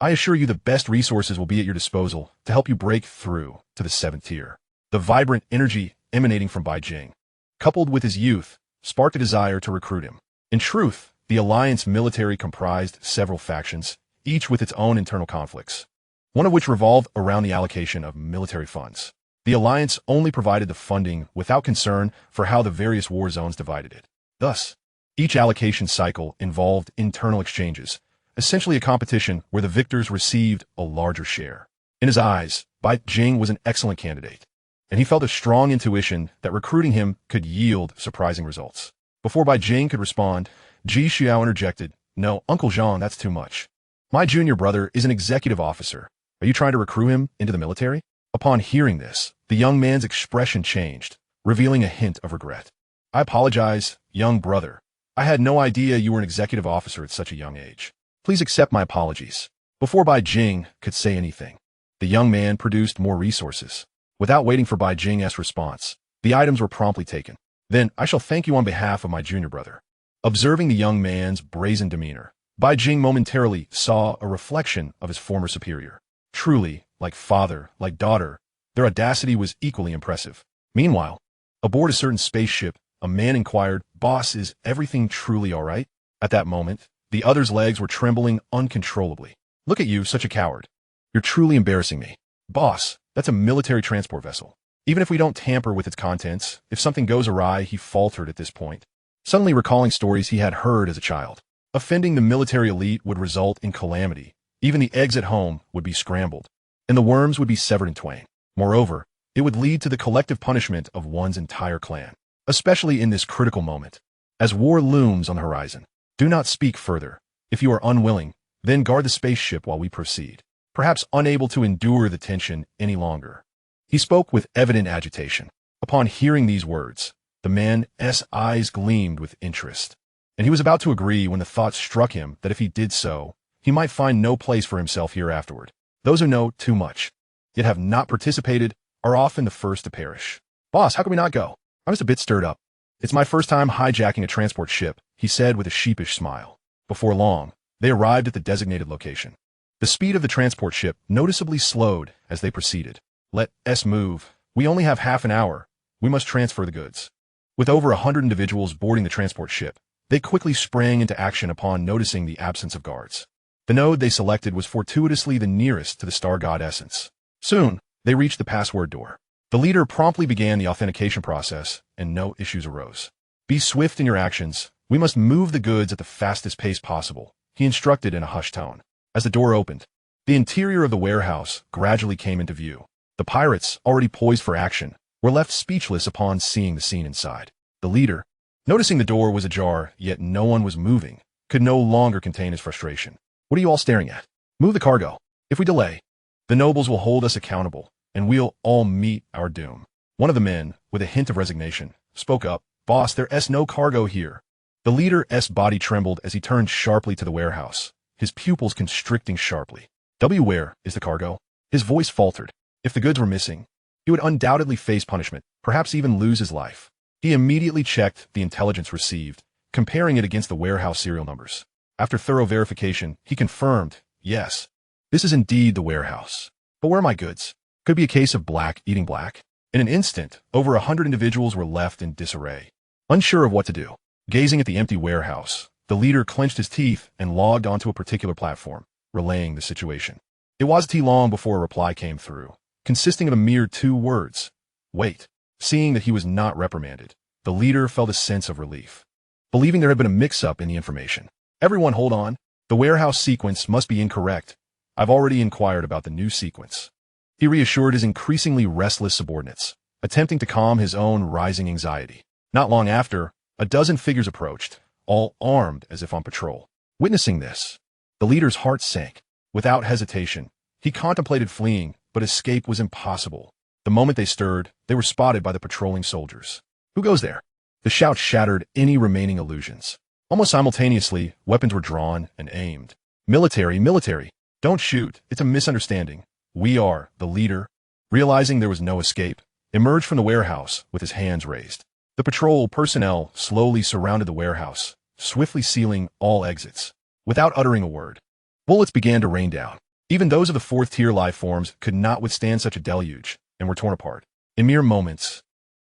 I assure you the best resources will be at your disposal to help you break through to the 7th tier." The vibrant energy emanating from Bai Jing, coupled with his youth, sparked a desire to recruit him. In truth, the Alliance military comprised several factions, each with its own internal conflicts, one of which revolved around the allocation of military funds. The Alliance only provided the funding without concern for how the various war zones divided it. Thus, each allocation cycle involved internal exchanges, essentially a competition where the victors received a larger share. In his eyes, Bai Jing was an excellent candidate, and he felt a strong intuition that recruiting him could yield surprising results. Before Bai Jing could respond, Ji Xiao interjected, "No, Uncle Jean, that's too much. My junior brother is an executive officer. Are you trying to recruit him into the military?" Upon hearing this, the young man's expression changed, revealing a hint of regret. "I apologize, young brother. I had no idea you were an executive officer at such a young age. Please accept my apologies." Before Bai Jing could say anything, the young man produced more resources. Without waiting for Bai Jing's response, the items were promptly taken. "Then I shall thank you on behalf of my junior brother." Observing the young man's brazen demeanor, Bai Jing momentarily saw a reflection of his former superior. Truly, like father, like daughter, their audacity was equally impressive. Meanwhile, aboard a certain spaceship, a man inquired, "Boss, is everything truly all right?" At that moment, the other's legs were trembling uncontrollably. "Look at you, such a coward. You're truly embarrassing me." "Boss, that's a military transport vessel. Even if we don't tamper with its contents, if something goes awry," he faltered at this point, suddenly recalling stories he had heard as a child. Offending the military elite would result in calamity. Even the eggs at home would be scrambled, and the worms would be severed in twain. Moreover, it would lead to the collective punishment of one's entire clan, especially in this critical moment. As war looms on the horizon, do not speak further. If you are unwilling, then guard the spaceship while we proceed. Perhaps unable to endure the tension any longer, he spoke with evident agitation. Upon hearing these words, the man's eyes gleamed with interest, and he was about to agree when the thought struck him that if he did so, he might find no place for himself here afterward. Those who know too much, yet have not participated, are often the first to perish. "Boss, how can we not go? I'm just a bit stirred up. It's my first time hijacking a transport ship," he said with a sheepish smile. Before long, they arrived at the designated location. The speed of the transport ship noticeably slowed as they proceeded. "Let us move. We only have half an hour. We must transfer the goods." With over 100 individuals boarding the transport ship, they quickly sprang into action upon noticing the absence of guards. The node they selected was fortuitously the nearest to the star god essence. Soon, they reached the password door. The leader promptly began the authentication process, and no issues arose. "Be swift in your actions. We must move the goods at the fastest pace possible," he instructed in a hushed tone. As the door opened, the interior of the warehouse gradually came into view. The pirates, already poised for action, were left speechless upon seeing the scene inside. The leader, noticing the door was ajar, yet no one was moving, could no longer contain his frustration. "What are you all staring at? Move the cargo. If we delay, the nobles will hold us accountable, and we'll all meet our doom." One of the men, with a hint of resignation, spoke up, "Boss, there's no cargo here." The leader's body trembled as he turned sharply to the warehouse, his pupils constricting sharply. "Where is the cargo?" His voice faltered. If the goods were missing, he would undoubtedly face punishment, perhaps even lose his life. He immediately checked the intelligence received, comparing it against the warehouse serial numbers. After thorough verification, he confirmed, "Yes, this is indeed the warehouse. But where are my goods?" Could be a case of black eating black. In an instant, over 100 individuals were left in disarray, unsure of what to do. Gazing at the empty warehouse, the leader clenched his teeth and logged onto a particular platform, relaying the situation. It wasn't long before a reply came through, consisting of a mere 2 words. "Wait." Seeing that he was not reprimanded, the leader felt a sense of relief, believing there had been a mix-up in the information. "Everyone hold on. The warehouse sequence must be incorrect. I've already inquired about the new sequence." He reassured his increasingly restless subordinates, attempting to calm his own rising anxiety. Not long after, a dozen figures approached, all armed as if on patrol. Witnessing this, the leader's heart sank. Without hesitation, he contemplated fleeing, but escape was impossible. The moment they stirred, they were spotted by the patrolling soldiers. "Who goes there?" The shout shattered any remaining illusions. Almost simultaneously, weapons were drawn and aimed. Military! Don't shoot. It's a misunderstanding. We are," the leader, realizing there was no escape, emerged from the warehouse with his hands raised. The patrol personnel slowly surrounded the warehouse, swiftly sealing all exits. Without uttering a word, bullets began to rain down. Even those of the 4th-tier life forms could not withstand such a deluge, and were torn apart. In mere moments,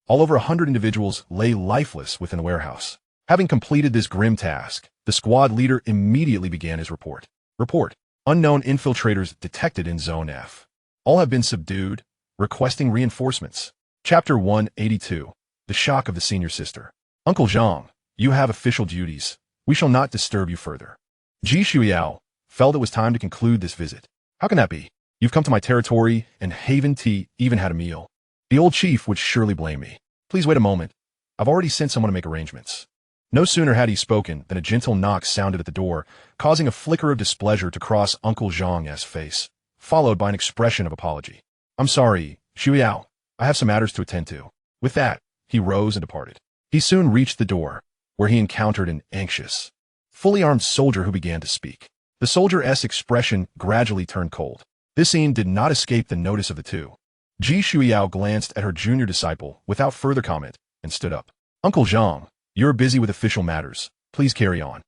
All over 100 individuals lay lifeless within the warehouse. Having completed this grim task, the squad leader immediately began his report. Report: unknown infiltrators detected in Zone F. All have been subdued, requesting reinforcements. Chapter 182. The Shock of the Senior Sister. Uncle Zhang, you have official duties. We shall not disturb you further. Ji Shuiao felt it was time to conclude this visit. How can that be? You've come to my territory, and Haven Tea even had a meal. The old chief would surely blame me. Please wait a moment. I've already sent someone to make arrangements. No sooner had he spoken than a gentle knock sounded at the door, causing a flicker of displeasure to cross Uncle Zhang's face, followed by an expression of apology. I'm sorry, Shuiao. I have some matters to attend to. With that, he rose and departed. He soon reached the door, where he encountered an anxious, fully armed soldier who began to speak. The soldier's expression gradually turned cold. This scene did not escape the notice of the two. Ji Shuiao glanced at her junior disciple without further comment and stood up. Uncle Zhang, you're busy with official matters. Please carry on.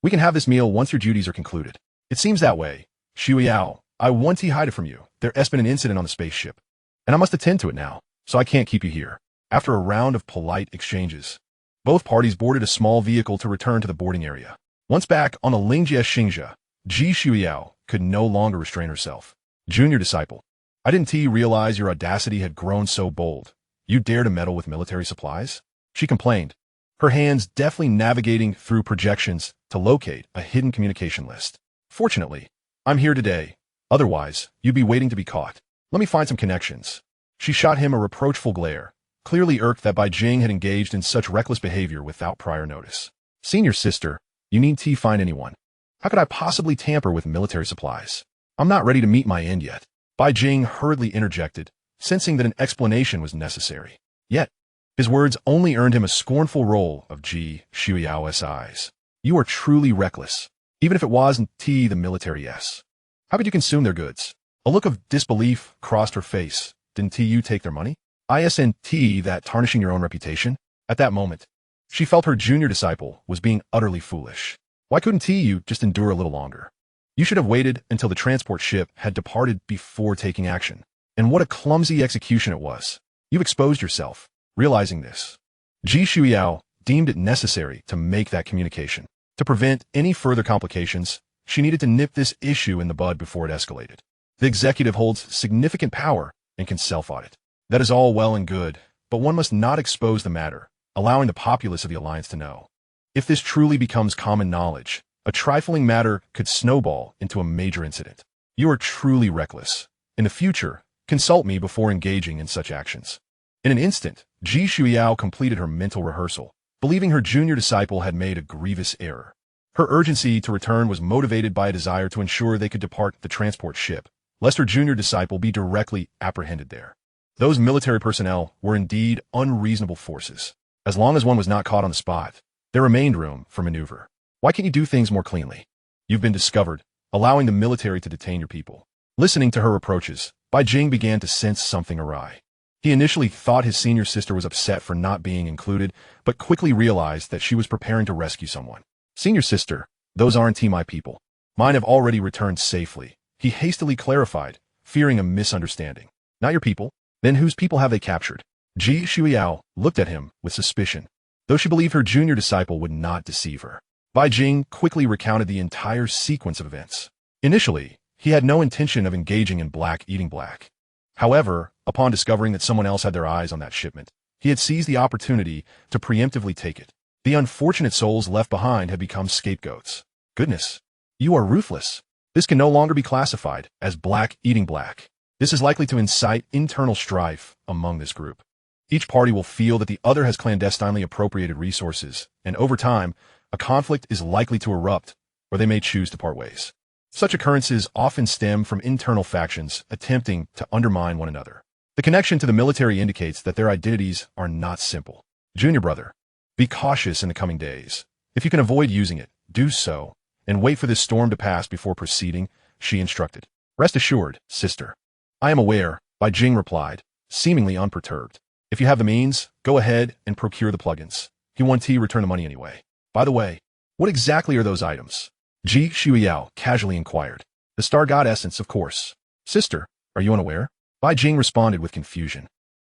We can have this meal once your duties are concluded. It seems that way. Shuiao, I want to hide it from you. There has been an incident on the spaceship, and I must attend to it now, so I can't keep you here. After a round of polite exchanges, both parties boarded a small vehicle to return to the boarding area. Once back on the Lingjie Xingxia, Ji Shuiao could no longer restrain herself. Junior disciple, I didn't realize your audacity had grown so bold. You dare to meddle with military supplies? She complained, her hands deftly navigating through projections to locate a hidden communication list. Fortunately, I'm here today. Otherwise, you'd be waiting to be caught. Let me find some connections. She shot him a reproachful glare, clearly irked that Bai Jing had engaged in such reckless behavior without prior notice. Senior sister, you needn't find anyone. How could I possibly tamper with military supplies? I'm not ready to meet my end yet. Bai Jing hurriedly interjected, sensing that an explanation was necessary. Yet, his words only earned him a scornful roll of Ji Shuiao's eyes. You are truly reckless, even if it wasn't the military yes. How could you consume their goods? A look of disbelief crossed her face. Didn't you take their money? Isn't that tarnishing your own reputation? At that moment, she felt her junior disciple was being utterly foolish. Why couldn't you just endure a little longer? You should have waited until the transport ship had departed before taking action. And what a clumsy execution it was. You've exposed yourself. Realizing this, Ji Shuiao deemed it necessary to make that communication. To prevent any further complications, she needed to nip this issue in the bud before it escalated. The executive holds significant power and can self-audit. That is all well and good, but one must not expose the matter, allowing the populace of the Alliance to know. If this truly becomes common knowledge, a trifling matter could snowball into a major incident. You are truly reckless. In the future, consult me before engaging in such actions. In an instant, Ji Shuiao completed her mental rehearsal, believing her junior disciple had made a grievous error. Her urgency to return was motivated by a desire to ensure they could depart the transport ship, lest her junior disciple be directly apprehended there. Those military personnel were indeed unreasonable forces. As long as one was not caught on the spot, there remained room for maneuver. Why can't you do things more cleanly? You've been discovered, allowing the military to detain your people. Listening to her reproaches, Bai Jing began to sense something awry. He initially thought his senior sister was upset for not being included, but quickly realized that she was preparing to rescue someone. Senior sister, those aren't my people. Mine have already returned safely. He hastily clarified, fearing a misunderstanding. Not your people? Then whose people have they captured? Ji Shuiao looked at him with suspicion, though she believed her junior disciple would not deceive her. Bai Jing quickly recounted the entire sequence of events. Initially, he had no intention of engaging in black eating black. However, upon discovering that someone else had their eyes on that shipment, he had seized the opportunity to preemptively take it. The unfortunate souls left behind had become scapegoats. Goodness, you are ruthless. This can no longer be classified as black eating black. This is likely to incite internal strife among this group. Each party will feel that the other has clandestinely appropriated resources, and over time, a conflict is likely to erupt, or they may choose to part ways. Such occurrences often stem from internal factions attempting to undermine one another. The connection to the military indicates that their identities are not simple. Junior brother, be cautious in the coming days. If you can avoid using it, do so, and wait for this storm to pass before proceeding, she instructed. Rest assured, sister. I am aware, Bai Jing replied, seemingly unperturbed. If you have the means, go ahead and procure the plugins. He won't return the money anyway. By the way, what exactly are those items? Ji Shuiao casually inquired. The Star God Essence, of course. Sister, are you unaware? Bai Jing responded with confusion.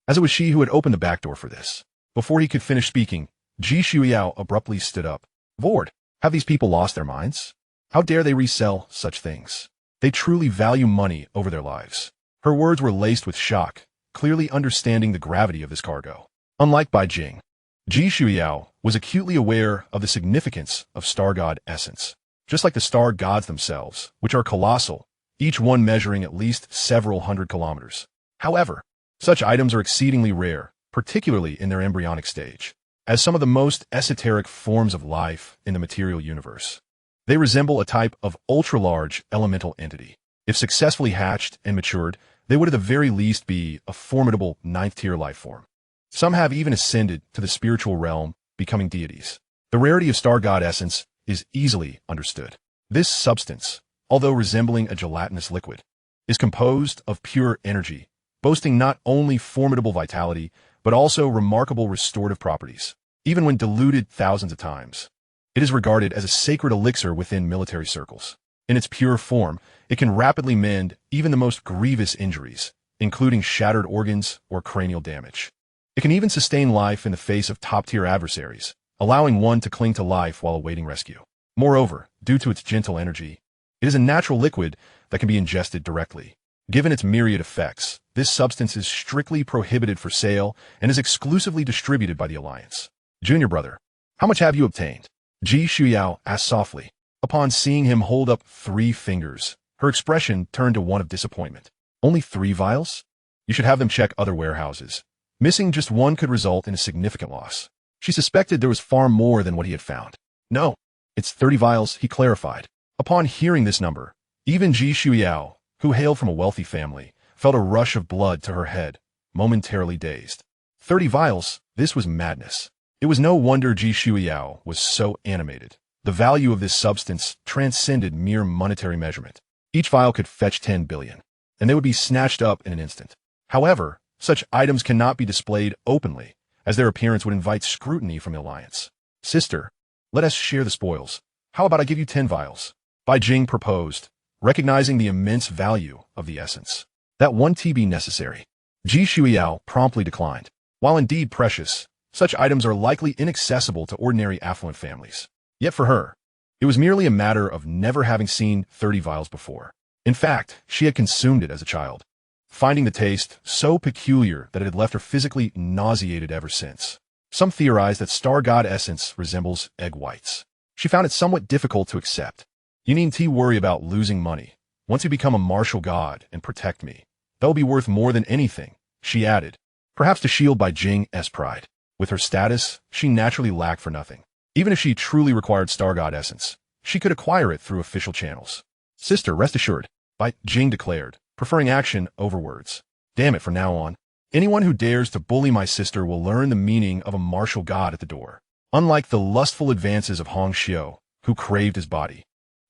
as it was she who had opened the back door for this. Before he could finish speaking, Ji Shuiao abruptly stood up. Vord, have these people lost their minds? How dare they resell such things? They truly value money over their lives. Her words were laced with shock, clearly understanding the gravity of this cargo. Unlike Bai Jing, Ji Shuiao was acutely aware of the significance of star god essence. Just like the star gods themselves, which are colossal, each one measuring at least several hundred kilometers. However, such items are exceedingly rare, particularly in their embryonic stage, as some of the most esoteric forms of life in the material universe. They resemble a type of ultra-large elemental entity. If successfully hatched and matured, they would at the very least be a formidable ninth-tier lifeform. Some have even ascended to the spiritual realm, becoming deities. The rarity of star god essence is easily understood. This substance, although resembling a gelatinous liquid, is composed of pure energy, boasting not only formidable vitality, but also remarkable restorative properties, even when diluted thousands of times. It is regarded as a sacred elixir within military circles. In its pure form, it can rapidly mend even the most grievous injuries, including shattered organs or cranial damage. It can even sustain life in the face of top-tier adversaries, allowing one to cling to life while awaiting rescue. Moreover, due to its gentle energy, it is a natural liquid that can be ingested directly. Given its myriad effects, this substance is strictly prohibited for sale and is exclusively distributed by the Alliance. Junior brother, how much have you obtained? Ji Shuiao asked softly. Upon seeing him hold up 3 fingers, her expression turned to one of disappointment. Only 3 vials? You should have them check other warehouses. Missing just one could result in a significant loss. She suspected there was far more than what he had found. No, it's 30 vials, he clarified. Upon hearing this number, even Ji Shuiao, who hailed from a wealthy family, felt a rush of blood to her head, momentarily dazed. 30 vials, this was madness. It was no wonder Ji Shuiao was so animated. The value of this substance transcended mere monetary measurement. Each vial could fetch 10 billion, and they would be snatched up in an instant. However, such items cannot be displayed openly, as their appearance would invite scrutiny from the Alliance. Sister, let us share the spoils. How about I give you 10 vials? Bai Jing proposed, recognizing the immense value of the essence. That 1 TB necessary. Ji Shuiao promptly declined. While indeed precious, such items are likely inaccessible to ordinary affluent families. Yet for her, it was merely a matter of never having seen 30 vials before. In fact, she had consumed it as a child, finding the taste so peculiar that it had left her physically nauseated ever since. Some theorize that star god essence resembles egg whites. She found it somewhat difficult to accept. You needn't worry about losing money. Once you become a martial god and protect me, that will be worth more than anything, she added, perhaps to shield Bai Jing's pride. With her status, she naturally lacked for nothing. Even if she truly required star god essence, she could acquire it through official channels. Sister, rest assured, Bai Jing declared, preferring action over words. Damn it, from now on, anyone who dares to bully my sister will learn the meaning of a martial god at the door. Unlike the lustful advances of Hong Xiu, who craved his body,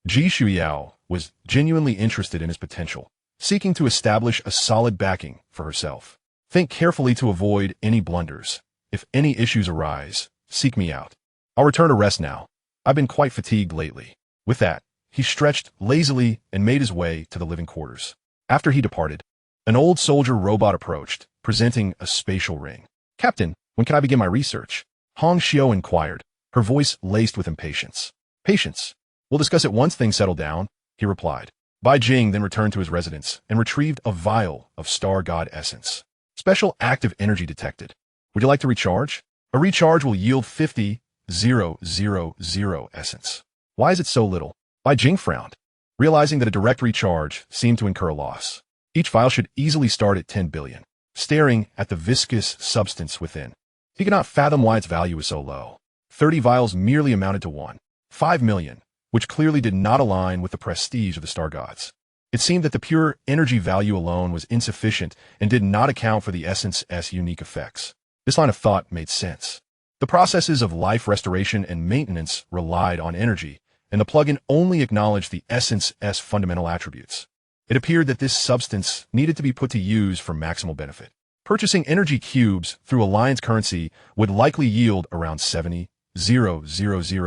Ji Shuiao was genuinely interested in his potential, seeking to establish a solid backing for herself. Think carefully to avoid any blunders. If any issues arise, seek me out. I'll return to rest now. I've been quite fatigued lately. With that, he stretched lazily and made his way to the living quarters. After he departed, an old soldier robot approached, presenting a spatial ring. Captain, when can I begin my research? Hong Xiu inquired, her voice laced with impatience. Patience. We'll discuss it once things settle down, he replied. Bai Jing then returned to his residence and retrieved a vial of star god essence. Special active energy detected. Would you like to recharge? A recharge will yield 50,000 essence. Why is it so little? Bai Jing frowned, realizing that a direct recharge seemed to incur a loss. Each vial should easily start at 10 billion, staring at the viscous substance within. He could not fathom why its value was so low. 30 vials merely amounted to 1.5 million, which clearly did not align with the prestige of the star gods. It seemed that the pure energy value alone was insufficient and did not account for the essence's unique effects. This line of thought made sense. The processes of life restoration and maintenance relied on energy, and the plugin only acknowledged the essence's fundamental attributes. It appeared that this substance needed to be put to use for maximal benefit. Purchasing energy cubes through Alliance currency would likely yield around 70,000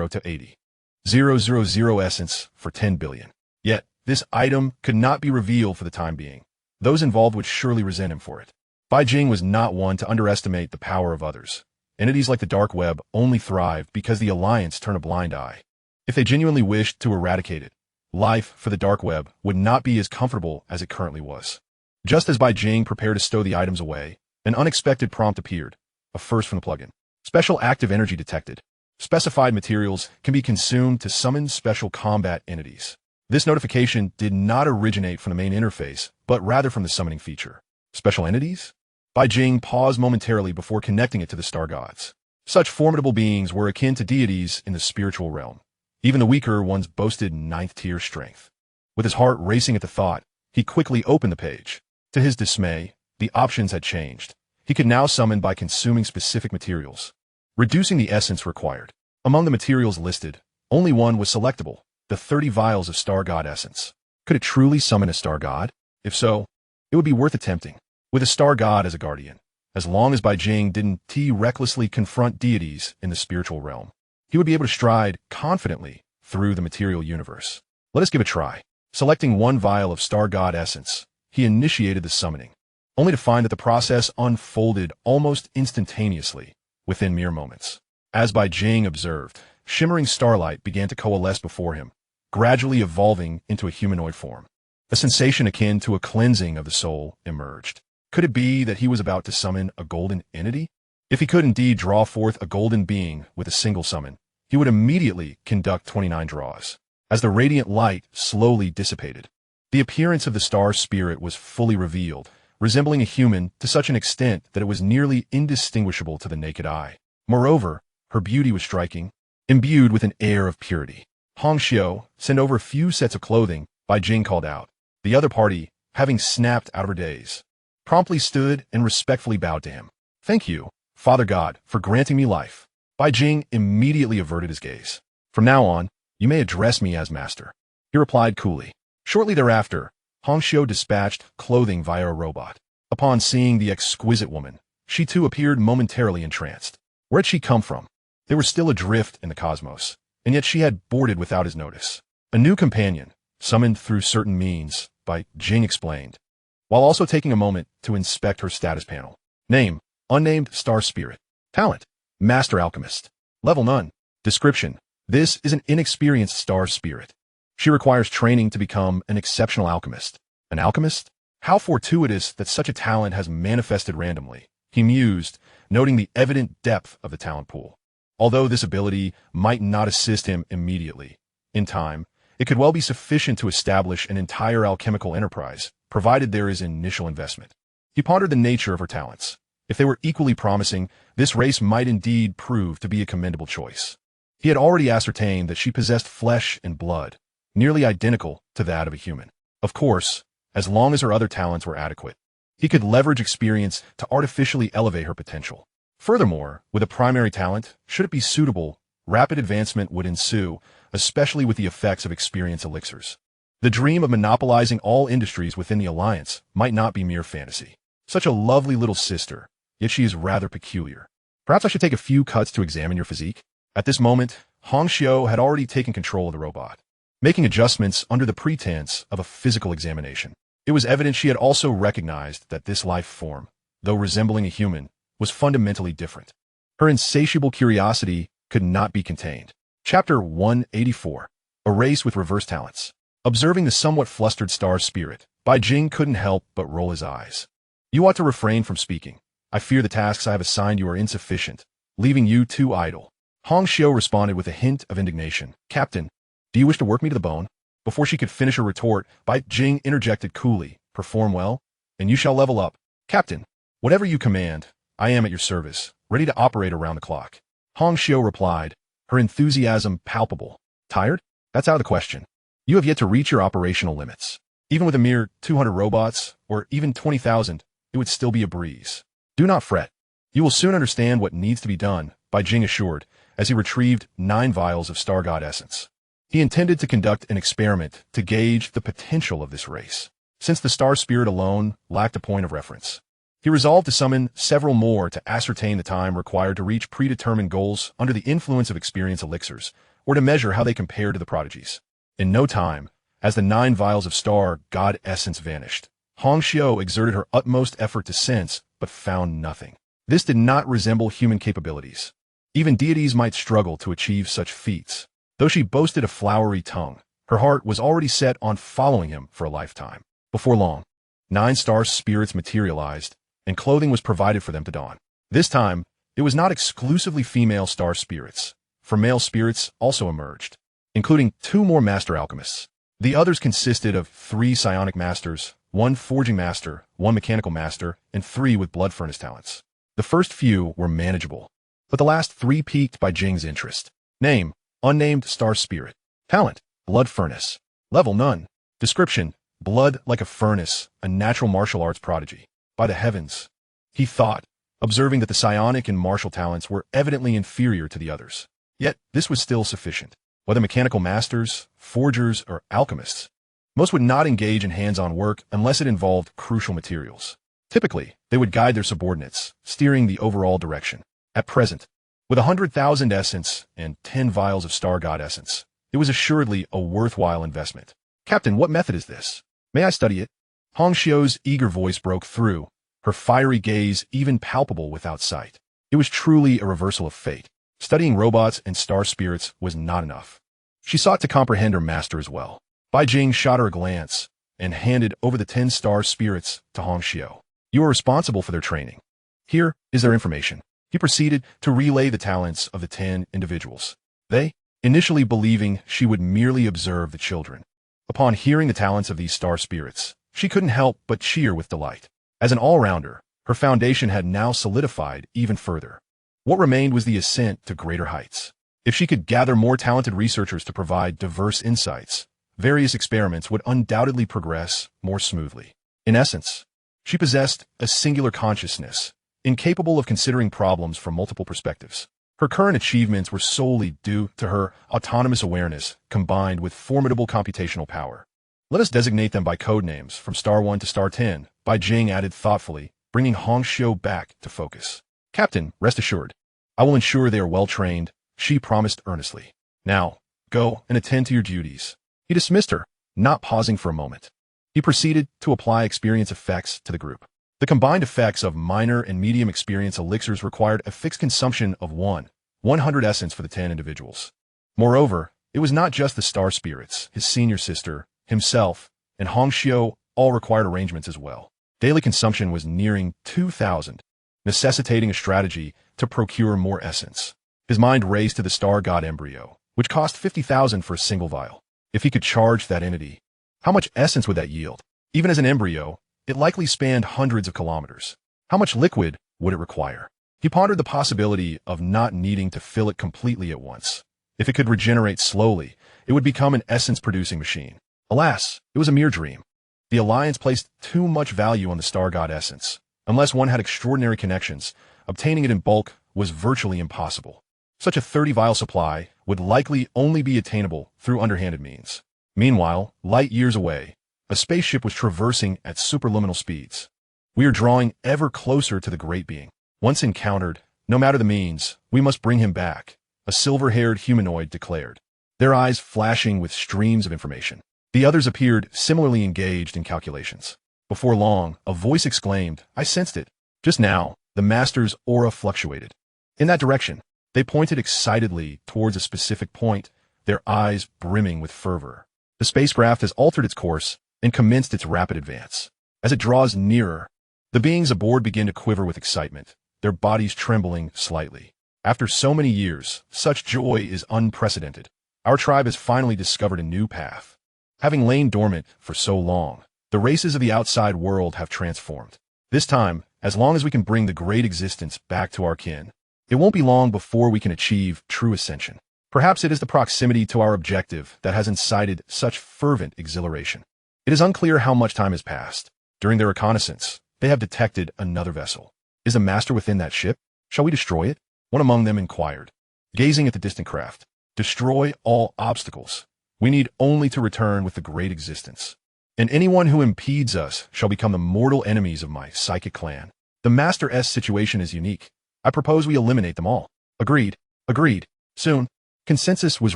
to 80,000 essence for 10 billion. Yet, this item could not be revealed for the time being. Those involved would surely resent him for it. Bai Jing was not one to underestimate the power of others. Entities like the dark web only thrived because the Alliance turned a blind eye. If they genuinely wished to eradicate it, life for the dark web would not be as comfortable as it currently was. Just as Bai Jing prepared to stow the items away, an unexpected prompt appeared, a first from the plugin. Special active energy detected. Specified materials can be consumed to summon special combat entities. This notification did not originate from the main interface, but rather from the summoning feature. Special entities? Bai Jing paused momentarily before connecting it to the star gods. Such formidable beings were akin to deities in the spiritual realm. Even the weaker ones boasted ninth-tier strength. With his heart racing at the thought, he quickly opened the page. To his dismay, the options had changed. He could now summon by consuming specific materials, reducing the essence required. Among the materials listed, only one was selectable, the 30 vials of star god essence. Could it truly summon a star god? If so, it would be worth attempting. With a star god as a guardian, as long as Bai Jing didn't recklessly confront deities in the spiritual realm, he would be able to stride confidently through the material universe. Let us give a try. Selecting one vial of star god essence, he initiated the summoning, only to find that the process unfolded almost instantaneously, within mere moments. As Bai Jing observed, shimmering starlight began to coalesce before him, gradually evolving into a humanoid form. A sensation akin to a cleansing of the soul emerged. Could it be that he was about to summon a golden entity? If he could indeed draw forth a golden being with a single summon, he would immediately conduct 29 draws. As the radiant light slowly dissipated, the appearance of the star spirit was fully revealed, resembling a human to such an extent that it was nearly indistinguishable to the naked eye. Moreover, her beauty was striking, imbued with an air of purity. Hong Xiu, send over a few sets of clothing, Bai Jing called out. The other party, having snapped out of her daze, promptly stood and respectfully bowed to him. Thank you, Father God, for granting me life. Bai Jing immediately averted his gaze. From now on, you may address me as master, he replied coolly. Shortly thereafter, Hong Xiu dispatched clothing via a robot. Upon seeing the exquisite woman, she too appeared momentarily entranced. Where had she come from? They were still adrift in the cosmos, and yet she had boarded without his notice. A new companion, summoned through certain means, Bai Jing explained, while also taking a moment to inspect her status panel. Name, unnamed star spirit. Talent, master alchemist. Level none. Description, this is an inexperienced star spirit. She requires training to become an exceptional alchemist. An alchemist? How fortuitous that such a talent has manifested randomly, he mused, noting the evident depth of the talent pool. Although this ability might not assist him immediately, in time, it could well be sufficient to establish an entire alchemical enterprise, provided there is initial investment. He pondered the nature of her talents. If they were equally promising, this race might indeed prove to be a commendable choice. He had already ascertained that she possessed flesh and blood, nearly identical to that of a human. Of course, as long as her other talents were adequate, he could leverage experience to artificially elevate her potential. Furthermore, with a primary talent, should it be suitable, rapid advancement would ensue, especially with the effects of experience elixirs. The dream of monopolizing all industries within the Alliance might not be mere fantasy. Such a lovely little sister, yet she is rather peculiar. Perhaps I should take a few cuts to examine your physique? At this moment, Hong Xiu had already taken control of the robot, making adjustments under the pretense of a physical examination. It was evident she had also recognized that this life form, though resembling a human, was fundamentally different. Her insatiable curiosity could not be contained. Chapter 184. A Race with Reverse Talents. Observing the somewhat flustered star spirit, Bai Jing couldn't help but roll his eyes. You ought to refrain from speaking. I fear the tasks I have assigned you are insufficient, leaving you too idle. Hong Xiu responded with a hint of indignation. Captain, do you wish to work me to the bone? Before she could finish her retort, Bai Jing interjected coolly. Perform well, and you shall level up. Captain, whatever you command, I am at your service, ready to operate around the clock. Hong Xiu replied, her enthusiasm palpable. Tired? That's out of the question. You have yet to reach your operational limits. Even with a mere 200 robots, or even 20,000, it would still be a breeze. Do not fret. You will soon understand what needs to be done, Bai Jing assured, as he retrieved 9 vials of Star God essence. He intended to conduct an experiment to gauge the potential of this race, since the star spirit alone lacked a point of reference. He resolved to summon several more to ascertain the time required to reach predetermined goals under the influence of experience elixirs, or to measure how they compared to the prodigies. In no time, as the 9 vials of Star God essence vanished, Hong Xiu exerted her utmost effort to sense but found nothing. This did not resemble human capabilities. Even deities might struggle to achieve such feats. Though she boasted a flowery tongue, her heart was already set on following him for a lifetime. Before long, 9 star spirits materialized, and clothing was provided for them to don. This time, it was not exclusively female star spirits, for male spirits also emerged, including 2 more master alchemists. The others consisted of 3 psionic masters, 1 forging master, 1 mechanical master, and 3 with blood furnace talents. The first few were manageable, but the last 3 piqued Bai Jing's interest. Name: unnamed star spirit. Talent: blood furnace. Level: none. Description: blood like a furnace, a natural martial arts prodigy. By the heavens, he thought, observing that the psionic and martial talents were evidently inferior to the others. Yet, this was still sufficient. Whether mechanical masters, forgers, or alchemists, most would not engage in hands-on work unless it involved crucial materials. Typically, they would guide their subordinates, steering the overall direction. At present, with 100,000 essence and 10 vials of star god essence, it was assuredly a worthwhile investment. Captain, what method is this? May I study it? Hong Xiu's eager voice broke through, her fiery gaze even palpable without sight. It was truly a reversal of fate. Studying robots and star spirits was not enough. She sought to comprehend her master as well. Bai Jing shot her a glance and handed over the 10 star spirits to Hong Xiu. You are responsible for their training. Here is their information. He proceeded to relay the talents of the 10 individuals. They, initially believing she would merely observe the children. Upon hearing the talents of these star spirits, she couldn't help but cheer with delight. As an all-rounder, her foundation had now solidified even further. What remained was the ascent to greater heights. If she could gather more talented researchers to provide diverse insights, various experiments would undoubtedly progress more smoothly. In essence, she possessed a singular consciousness, incapable of considering problems from multiple perspectives. Her current achievements were solely due to her autonomous awareness combined with formidable computational power. Let us designate them by code names from Star 1 to Star 10, Bai Jing added thoughtfully, bringing Hong Xiu back to focus. Captain, rest assured, I will ensure they are well trained, she promised earnestly. Now, go and attend to your duties. He dismissed her, not pausing for a moment. He proceeded to apply experience effects to the group. The combined effects of minor and medium experience elixirs required a fixed consumption of 100 essence for the 10 individuals. Moreover, it was not just the star spirits, his senior sister, himself, and Hong Xiu all required arrangements as well. Daily consumption was nearing 2,000, necessitating a strategy to procure more essence. His mind raced to the star god embryo, which cost 50,000 for a single vial. If he could charge that entity, how much essence would that yield? Even as an embryo, it likely spanned hundreds of kilometers. How much liquid would it require? He pondered the possibility of not needing to fill it completely at once. If it could regenerate slowly, it would become an essence-producing machine. Alas, it was a mere dream. The Alliance placed too much value on the star god essence. Unless one had extraordinary connections, obtaining it in bulk was virtually impossible. Such a 30-vial supply would likely only be attainable through underhanded means. Meanwhile, light years away, a spaceship was traversing at superluminal speeds. We are drawing ever closer to the great being. Once encountered, no matter the means, we must bring him back, a silver-haired humanoid declared, their eyes flashing with streams of information. The others appeared similarly engaged in calculations. Before long, a voice exclaimed, I sensed it. Just now, the master's aura fluctuated. In that direction, they pointed excitedly towards a specific point, their eyes brimming with fervor. The spacecraft has altered its course and commenced its rapid advance. As it draws nearer, the beings aboard begin to quiver with excitement, their bodies trembling slightly. After so many years, such joy is unprecedented. Our tribe has finally discovered a new path. Having lain dormant for so long, the races of the outside world have transformed. This time, as long as we can bring the great existence back to our kin, it won't be long before we can achieve true ascension. Perhaps it is the proximity to our objective that has incited such fervent exhilaration. It is unclear how much time has passed. During their reconnaissance, they have detected another vessel. Is the master within that ship? Shall we destroy it? One among them inquired, gazing at the distant craft. Destroy all obstacles. We need only to return with the great existence. And anyone who impedes us shall become the mortal enemies of my psychic clan. The Master S situation is unique. I propose we eliminate them all. Agreed. Agreed. Soon, consensus was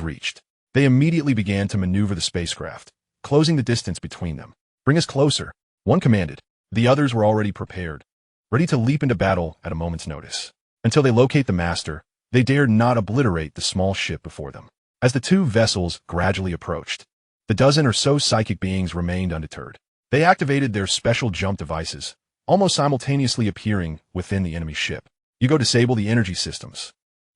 reached. They immediately began to maneuver the spacecraft, closing the distance between them. Bring us closer, one commanded. The others were already prepared. ready to leap into battle at a moment's notice. Until they locate the master, they dared not obliterate the small ship before them. As the two vessels gradually approached, the dozen or so psychic beings remained undeterred. They activated their special jump devices, almost simultaneously appearing within the enemy ship. You go disable the energy systems.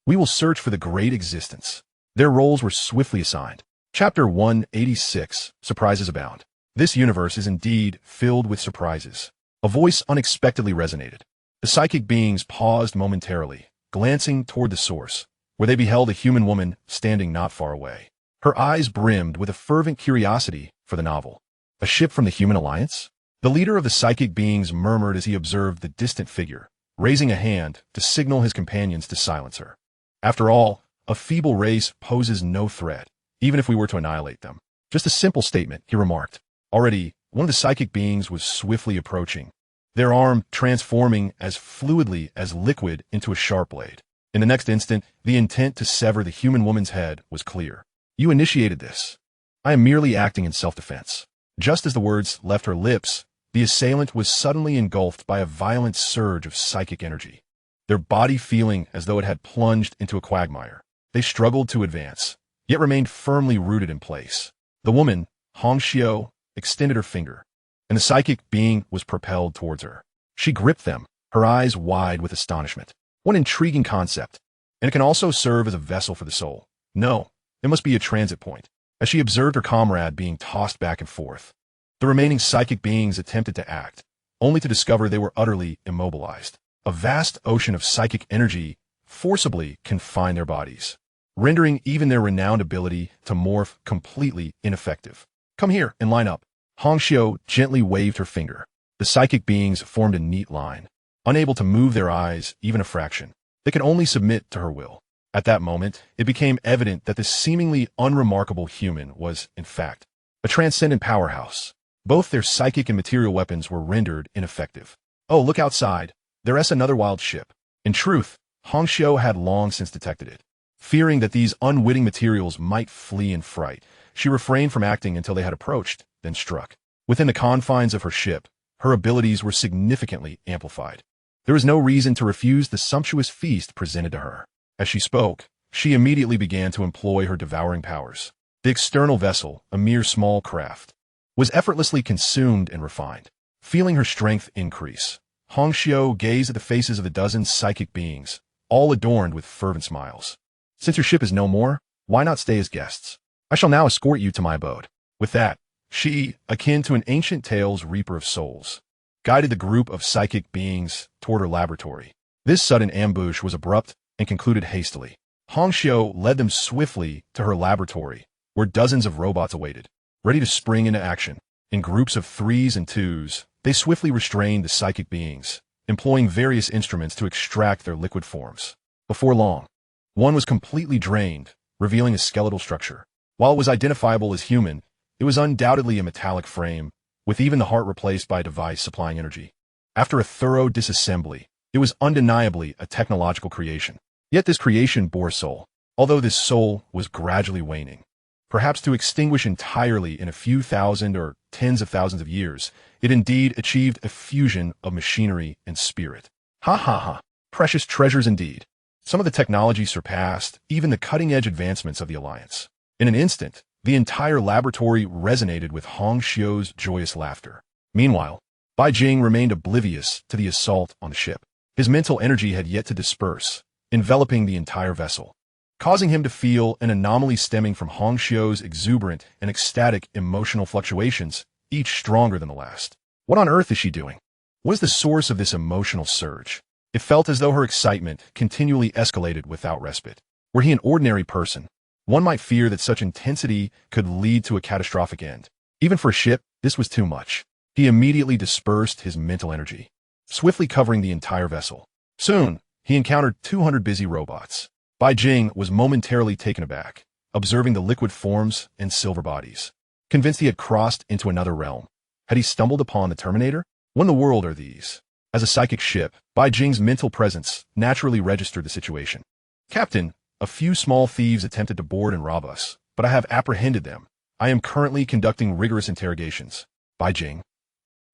We will search for the great existence. Their roles were swiftly assigned. Chapter 186, Surprises Abound. This universe is indeed filled with surprises. A voice unexpectedly resonated. The psychic beings paused momentarily, glancing toward the source, where they beheld a human woman standing not far away. Her eyes brimmed with a fervent curiosity for the novel. A ship from the Human Alliance? The leader of the psychic beings murmured as he observed the distant figure, raising a hand to signal his companions to silence her. After all, a feeble race poses no threat, even if we were to annihilate them. Just a simple statement, he remarked. Already, one of the psychic beings was swiftly approaching, their arm transforming as fluidly as liquid into a sharp blade. In the next instant, the intent to sever the human woman's head was clear. You initiated this. I am merely acting in self-defense. Just as the words left her lips, the assailant was suddenly engulfed by a violent surge of psychic energy, their body feeling as though it had plunged into a quagmire. They struggled to advance, yet remained firmly rooted in place. The woman, Hong Xiao, extended her finger, and the psychic being was propelled towards her. She gripped them, her eyes wide with astonishment. What an intriguing concept. And it can also serve as a vessel for the soul. No, it must be a transit point. As she observed her comrade being tossed back and forth, the remaining psychic beings attempted to act, only to discover they were utterly immobilized. A vast ocean of psychic energy forcibly confined their bodies, rendering even their renowned ability to morph completely ineffective. Come here and line up. Hong Xiao gently waved her finger. The psychic beings formed a neat line, unable to move their eyes even a fraction. They could only submit to her will. At that moment, it became evident that this seemingly unremarkable human was, in fact, a transcendent powerhouse. Both their psychic and material weapons were rendered ineffective. Oh, look outside. There's another wild ship. In truth, Hong Xiao had long since detected it. Fearing that these unwitting materials might flee in fright, she refrained from acting until they had approached, then struck. Within the confines of her ship, her abilities were significantly amplified. There was no reason to refuse the sumptuous feast presented to her. As she spoke, she immediately began to employ her devouring powers. The external vessel, a mere small craft, was effortlessly consumed and refined. Feeling her strength increase, Hong Xiao gazed at the faces of the dozen psychic beings, all adorned with fervent smiles. Since your ship is no more, why not stay as guests? I shall now escort you to my abode. With that, she, akin to an ancient tale's reaper of souls, guided the group of psychic beings toward her laboratory. This sudden ambush was abrupt and concluded hastily. Hong Xiao led them swiftly to her laboratory, where dozens of robots awaited, ready to spring into action. In groups of 3s and 2s, they swiftly restrained the psychic beings, employing various instruments to extract their liquid forms. Before long, one was completely drained, revealing a skeletal structure. While it was identifiable as human, it was undoubtedly a metallic frame, with even the heart replaced by a device supplying energy. After a thorough disassembly, it was undeniably a technological creation. Yet this creation bore a soul, although this soul was gradually waning. Perhaps to extinguish entirely in a few thousand or tens of thousands of years, it indeed achieved a fusion of machinery and spirit. Ha ha ha. Precious treasures indeed. Some of the technology surpassed even the cutting-edge advancements of the Alliance. In an instant, the entire laboratory resonated with Hong Xiao's joyous laughter. Meanwhile, Bai Jing remained oblivious to the assault on the ship. His mental energy had yet to disperse, enveloping the entire vessel, causing him to feel an anomaly stemming from Hong Xiao's exuberant and ecstatic emotional fluctuations, each stronger than the last. What on earth is she doing? What is the source of this emotional surge? It felt as though her excitement continually escalated without respite. Were he an ordinary person, one might fear that such intensity could lead to a catastrophic end. Even for a ship, this was too much. He immediately dispersed his mental energy, swiftly covering the entire vessel. Soon, he encountered 200 busy robots. Bai Jing was momentarily taken aback, observing the liquid forms and silver bodies. Convinced he had crossed into another realm. Had he stumbled upon the Terminator? What in the world are these? As a psychic ship, Bai Jing's mental presence naturally registered the situation. Captain, a few small thieves attempted to board and rob us, but I have apprehended them. I am currently conducting rigorous interrogations. Bai Jing.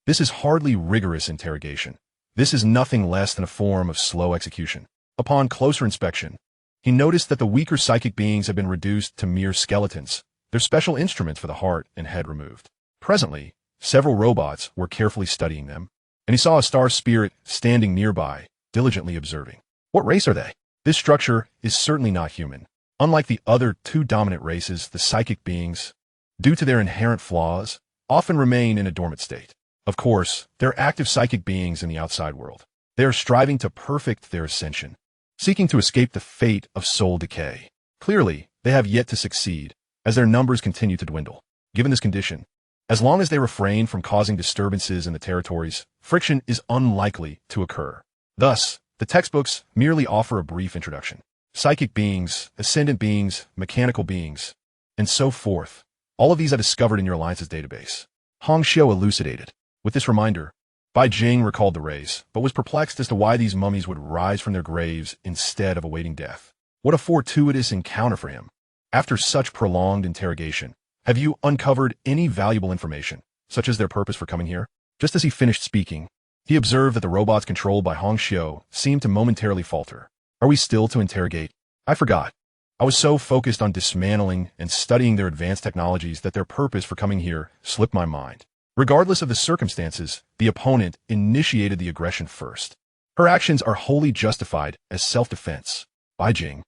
This is hardly rigorous interrogation. This is nothing less than a form of slow execution. Upon closer inspection, he noticed that the weaker psychic beings had been reduced to mere skeletons, their special instruments for the heart and head removed. Presently, several robots were carefully studying them, and he saw a star spirit standing nearby, diligently observing. What race are they? This structure is certainly not human. Unlike the other two dominant races, the psychic beings, due to their inherent flaws, often remain in a dormant state. Of course, they're active psychic beings in the outside world. They are striving to perfect their ascension, seeking to escape the fate of soul decay. Clearly, they have yet to succeed, as their numbers continue to dwindle. Given this condition, as long as they refrain from causing disturbances in the territories, friction is unlikely to occur. Thus, the textbooks merely offer a brief introduction. Psychic beings, ascendant beings, mechanical beings, and so forth. All of these I discovered in your Alliance's database. Hong Xiu elucidated. With this reminder, Bai Jing recalled the rays, but was perplexed as to why these mummies would rise from their graves instead of awaiting death. What a fortuitous encounter for him. After such prolonged interrogation, have you uncovered any valuable information, such as their purpose for coming here? Just as he finished speaking, he observed that the robots controlled by Hong Xiu seemed to momentarily falter. Are we still to interrogate? I forgot. I was so focused on dismantling and studying their advanced technologies that their purpose for coming here slipped my mind. Regardless of the circumstances, the opponent initiated the aggression first. Her actions are wholly justified as self-defense. Bai Jing.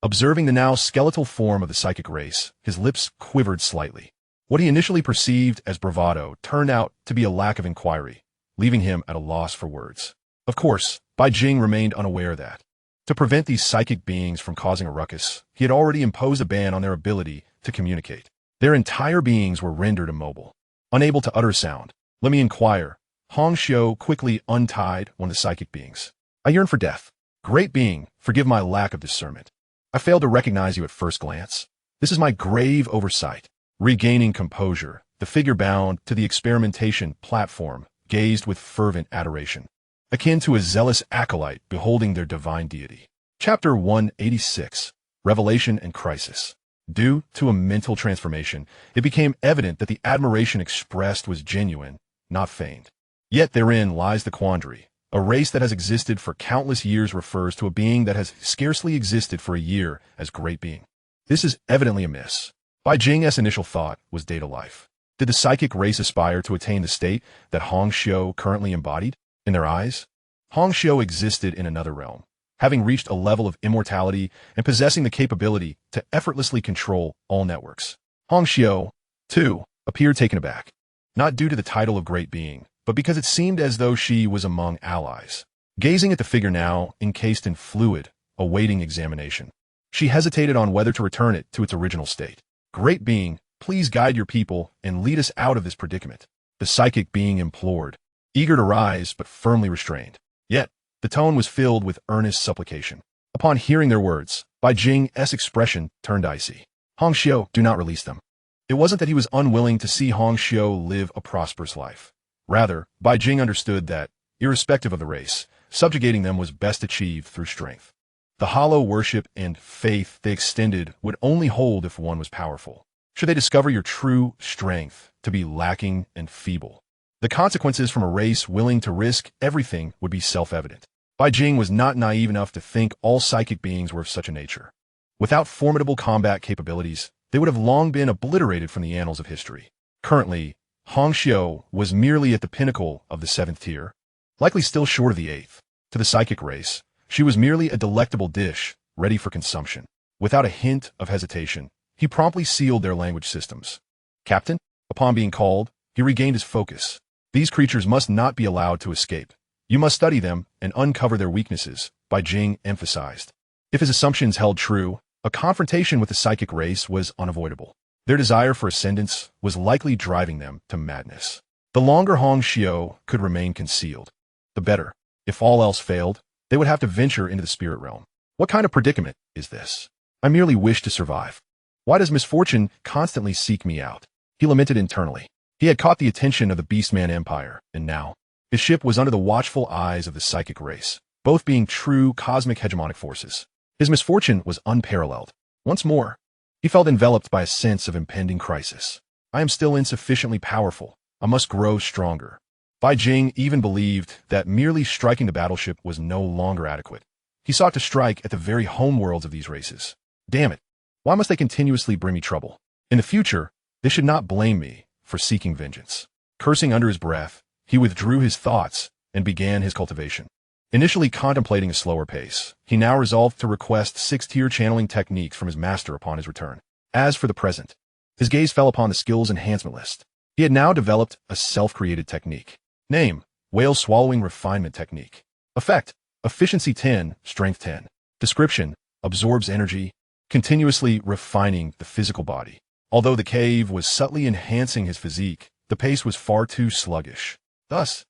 Observing the now skeletal form of the psychic race, his lips quivered slightly. What he initially perceived as bravado turned out to be a lack of inquiry, leaving him at a loss for words. Of course, Bai Jing remained unaware that, to prevent these psychic beings from causing a ruckus, he had already imposed a ban on their ability to communicate. Their entire beings were rendered immobile, unable to utter sound. Let me inquire. Hong Xiu quickly untied one of the psychic beings. I yearn for death. Great being, forgive my lack of discernment. I failed to recognize you at first glance. This is my grave oversight. Regaining composure, the figure bound to the experimentation platform gazed with fervent adoration, akin to a zealous acolyte beholding their divine deity. Chapter 186, Revelation and Crisis. Due to a mental transformation, it became evident that the admiration expressed was genuine, not feigned. Yet therein lies the quandary. A race that has existed for countless years refers to a being that has scarcely existed for a year as great being. This is evidently amiss. Bai Jing's initial thought was data life. Did the psychic race aspire to attain the state that Hong Xiu currently embodied? In their eyes, Hong Xiu existed in another realm, having reached a level of immortality and possessing the capability to effortlessly control all networks. Hong Xiu, too, appeared taken aback, not due to the title of great being, but because it seemed as though she was among allies. Gazing at the figure now encased in fluid, awaiting examination, she hesitated on whether to return it to its original state. Great being, please guide your people and lead us out of this predicament, the psychic being implored, eager to rise but firmly restrained. Yet, the tone was filled with earnest supplication. Upon hearing their words, Bai Jing's expression turned icy. Hong Xiu, do not release them. It wasn't that he was unwilling to see Hong Xiu live a prosperous life. Rather, Bai Jing understood that, irrespective of the race, subjugating them was best achieved through strength. The hollow worship and faith they extended would only hold if one was powerful. Should they discover your true strength to be lacking and feeble, the consequences from a race willing to risk everything would be self-evident. Bai Jing was not naive enough to think all psychic beings were of such a nature. Without formidable combat capabilities, they would have long been obliterated from the annals of history. Currently, Hong Xiu was merely at the pinnacle of the 7th tier, likely still short of the 8th. To the psychic race, she was merely a delectable dish, ready for consumption. Without a hint of hesitation, he promptly sealed their language systems. Captain, upon being called, he regained his focus. These creatures must not be allowed to escape. You must study them and uncover their weaknesses, Bai Jing emphasized. If his assumptions held true, a confrontation with the psychic race was unavoidable. Their desire for ascendance was likely driving them to madness. The longer Hong Xiu could remain concealed, the better. If all else failed, they would have to venture into the spirit realm. What kind of predicament is this? I merely wish to survive. Why does misfortune constantly seek me out? He lamented internally. He had caught the attention of the Beastman Empire, and now, his ship was under the watchful eyes of the psychic race, both being true cosmic hegemonic forces. His misfortune was unparalleled. Once more, he felt enveloped by a sense of impending crisis. I am still insufficiently powerful. I must grow stronger. Bai Jing even believed that merely striking the battleship was no longer adequate. He sought to strike at the very homeworlds of these races. Damn it. Why must they continuously bring me trouble? In the future, they should not blame me for seeking vengeance. Cursing under his breath, he withdrew his thoughts and began his cultivation. Initially contemplating a slower pace, he now resolved to request 6th-tier channeling techniques from his master upon his return. As for the present, his gaze fell upon the skills enhancement list. He had now developed a self-created technique. Name: Whale Swallowing Refinement Technique. Effect: Efficiency 10, Strength 10. Description: Absorbs energy, continuously refining the physical body. Although the cave was subtly enhancing his physique, the pace was far too sluggish. Thus,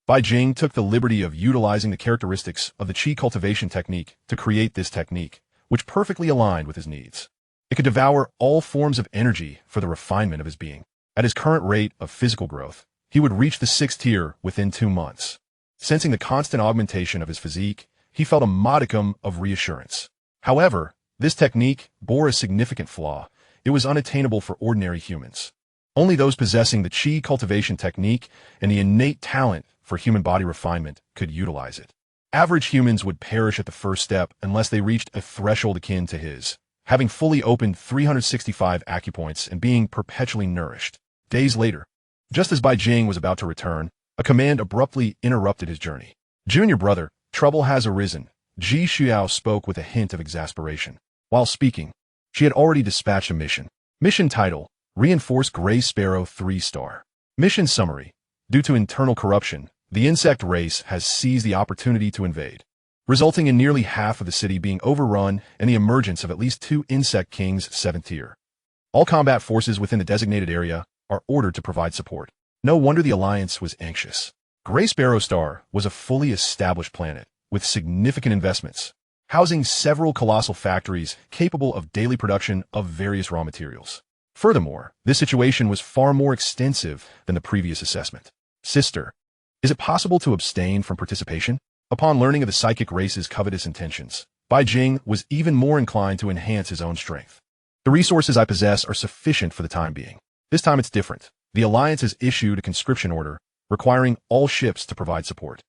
Bai Jing took the liberty of utilizing the characteristics of the Qi cultivation technique to create this technique, which perfectly aligned with his needs. It could devour all forms of energy for the refinement of his being. At his current rate of physical growth, he would reach the 6th tier within 2 months. Sensing the constant augmentation of his physique, he felt a modicum of reassurance. However, this technique bore a significant flaw. It was unattainable for ordinary humans. Only those possessing the Qi cultivation technique and the innate talent for human body refinement could utilize it. Average humans would perish at the first step unless they reached a threshold akin to his, having fully opened 365 acupoints and being perpetually nourished. Days later, just as Bai Jing was about to return, a command abruptly interrupted his journey. Junior brother, trouble has arisen. Ji Xiao spoke with a hint of exasperation. While speaking, she had already dispatched a mission. Mission title: Reinforce Gray Sparrow 3-star. Mission summary: due to internal corruption, the insect race has seized the opportunity to invade, resulting in nearly half of the city being overrun and the emergence of at least 2 insect kings 7th tier. All combat forces within the designated area are ordered to provide support. No wonder the Alliance was anxious. Gray Sparrow Star was a fully established planet with significant investments, housing several colossal factories capable of daily production of various raw materials. Furthermore, this situation was far more extensive than the previous assessment. Sister, is it possible to abstain from participation? Upon learning of the psychic race's covetous intentions, Bai Jing was even more inclined to enhance his own strength. The resources I possess are sufficient for the time being. This time it's different. The Alliance has issued a conscription order requiring all ships to provide support.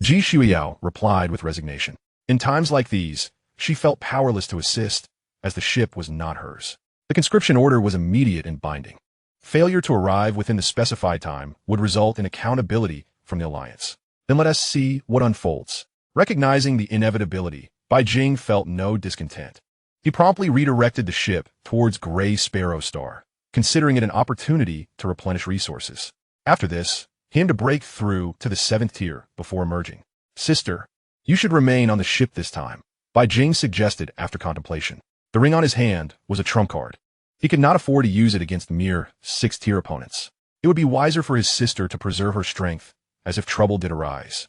Ji Shuiyao replied with resignation. In times like these, she felt powerless to assist, as the ship was not hers. The conscription order was immediate and binding. Failure to arrive within the specified time would result in accountability from the Alliance. Then let us see what unfolds. Recognizing the inevitability, Bai Jing felt no discontent. He promptly redirected the ship towards Gray Sparrow Star, considering it an opportunity to replenish resources. After this, he aimed to break through to the 7th tier before emerging. Sister, you should remain on the ship this time, Bai Jing suggested after contemplation. The ring on his hand was a trump card. He could not afford to use it against mere 6th tier opponents. It would be wiser for his sister to preserve her strength, as if trouble did arise.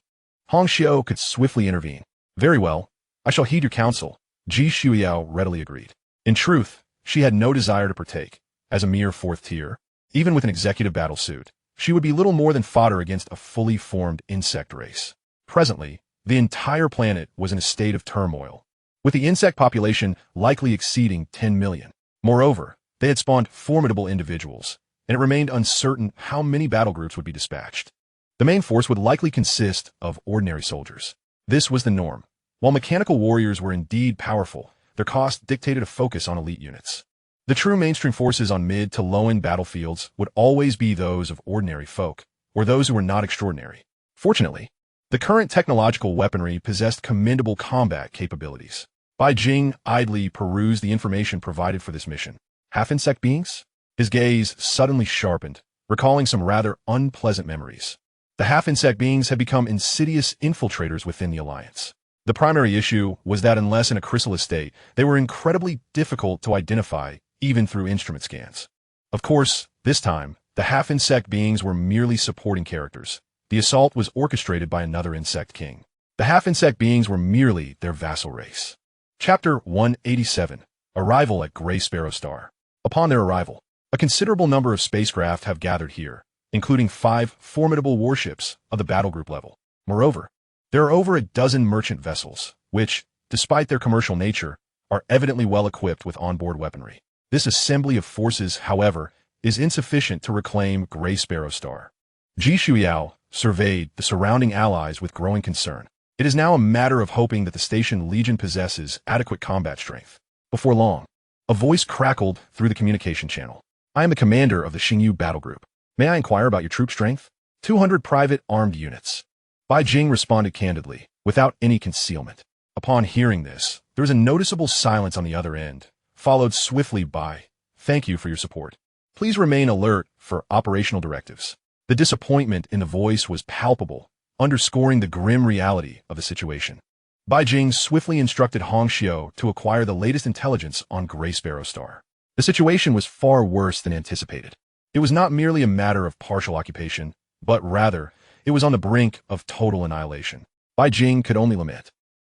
Hong Xiao could swiftly intervene. Very well, I shall heed your counsel, Ji Shuiyao readily agreed. In truth, she had no desire to partake. As a mere 4th tier, even with an executive battle suit, she would be little more than fodder against a fully formed insect race. Presently, the entire planet was in a state of turmoil, with the insect population likely exceeding 10 million. Moreover, they had spawned formidable individuals, and it remained uncertain how many battle groups would be dispatched. The main force would likely consist of ordinary soldiers. This was the norm. While mechanical warriors were indeed powerful, their cost dictated a focus on elite units. The true mainstream forces on mid to low-end battlefields would always be those of ordinary folk, or those who were not extraordinary. Fortunately, the current technological weaponry possessed commendable combat capabilities. Bai Jing idly perused the information provided for this mission. Half-insect beings? His gaze suddenly sharpened, recalling some rather unpleasant memories. The half-insect beings had become insidious infiltrators within the Alliance. The primary issue was that unless in a chrysalis state, they were incredibly difficult to identify, even through instrument scans. Of course, this time, the half-insect beings were merely supporting characters. The assault was orchestrated by another insect king. The half-insect beings were merely their vassal race. Chapter 187. Arrival at Gray Sparrow Star. Upon their arrival, a considerable number of spacecraft have gathered here, including 5 formidable warships of the battle group level. Moreover, there are over a dozen merchant vessels, which, despite their commercial nature, are evidently well equipped with onboard weaponry. This assembly of forces, however, is insufficient to reclaim Gray Sparrow Star. Ji Shuiyao surveyed the surrounding allies with growing concern. It is now a matter of hoping that the station Legion possesses adequate combat strength. Before long, a voice crackled through the communication channel. I am the commander of the Xingyu battle group. May I inquire about your troop strength? 200 private armed units. Bai Jing responded candidly, without any concealment. Upon hearing this, there was a noticeable silence on the other end, followed swiftly by, "Thank you for your support. Please remain alert for operational directives." The disappointment in the voice was palpable, underscoring the grim reality of the situation. Bai Jing swiftly instructed Hong Xiu to acquire the latest intelligence on Grey Sparrow Star. The situation was far worse than anticipated. It was not merely a matter of partial occupation, but rather, it was on the brink of total annihilation. Bai Jing could only lament.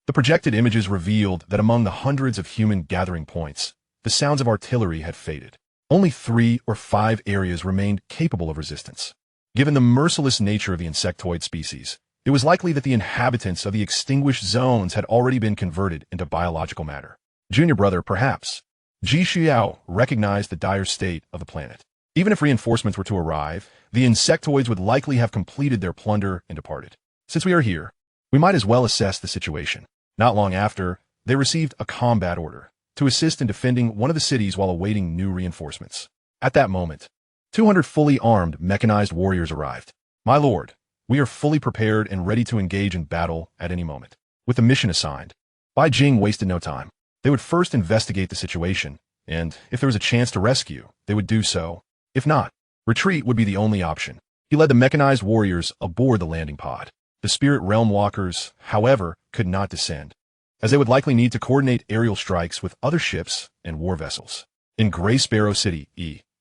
The projected images revealed that among the hundreds of human gathering points, the sounds of artillery had faded. Only 3 or 5 areas remained capable of resistance. Given the merciless nature of the insectoid species, it was likely that the inhabitants of the extinguished zones had already been converted into biological matter. Junior brother, perhaps. Ji Xiao recognized the dire state of the planet. Even if reinforcements were to arrive, the insectoids would likely have completed their plunder and departed. Since we are here, we might as well assess the situation. Not long after, they received a combat order to assist in defending one of the cities while awaiting new reinforcements. At that moment, 200 fully armed mechanized warriors arrived. My lord, we are fully prepared and ready to engage in battle at any moment. With the mission assigned, Bai Jing wasted no time. They would first investigate the situation, and if there was a chance to rescue, they would do so. If not, retreat would be the only option. He led the mechanized warriors aboard the landing pod. The spirit realm walkers, however, could not descend, as they would likely need to coordinate aerial strikes with other ships and war vessels. In Grey Sparrow City,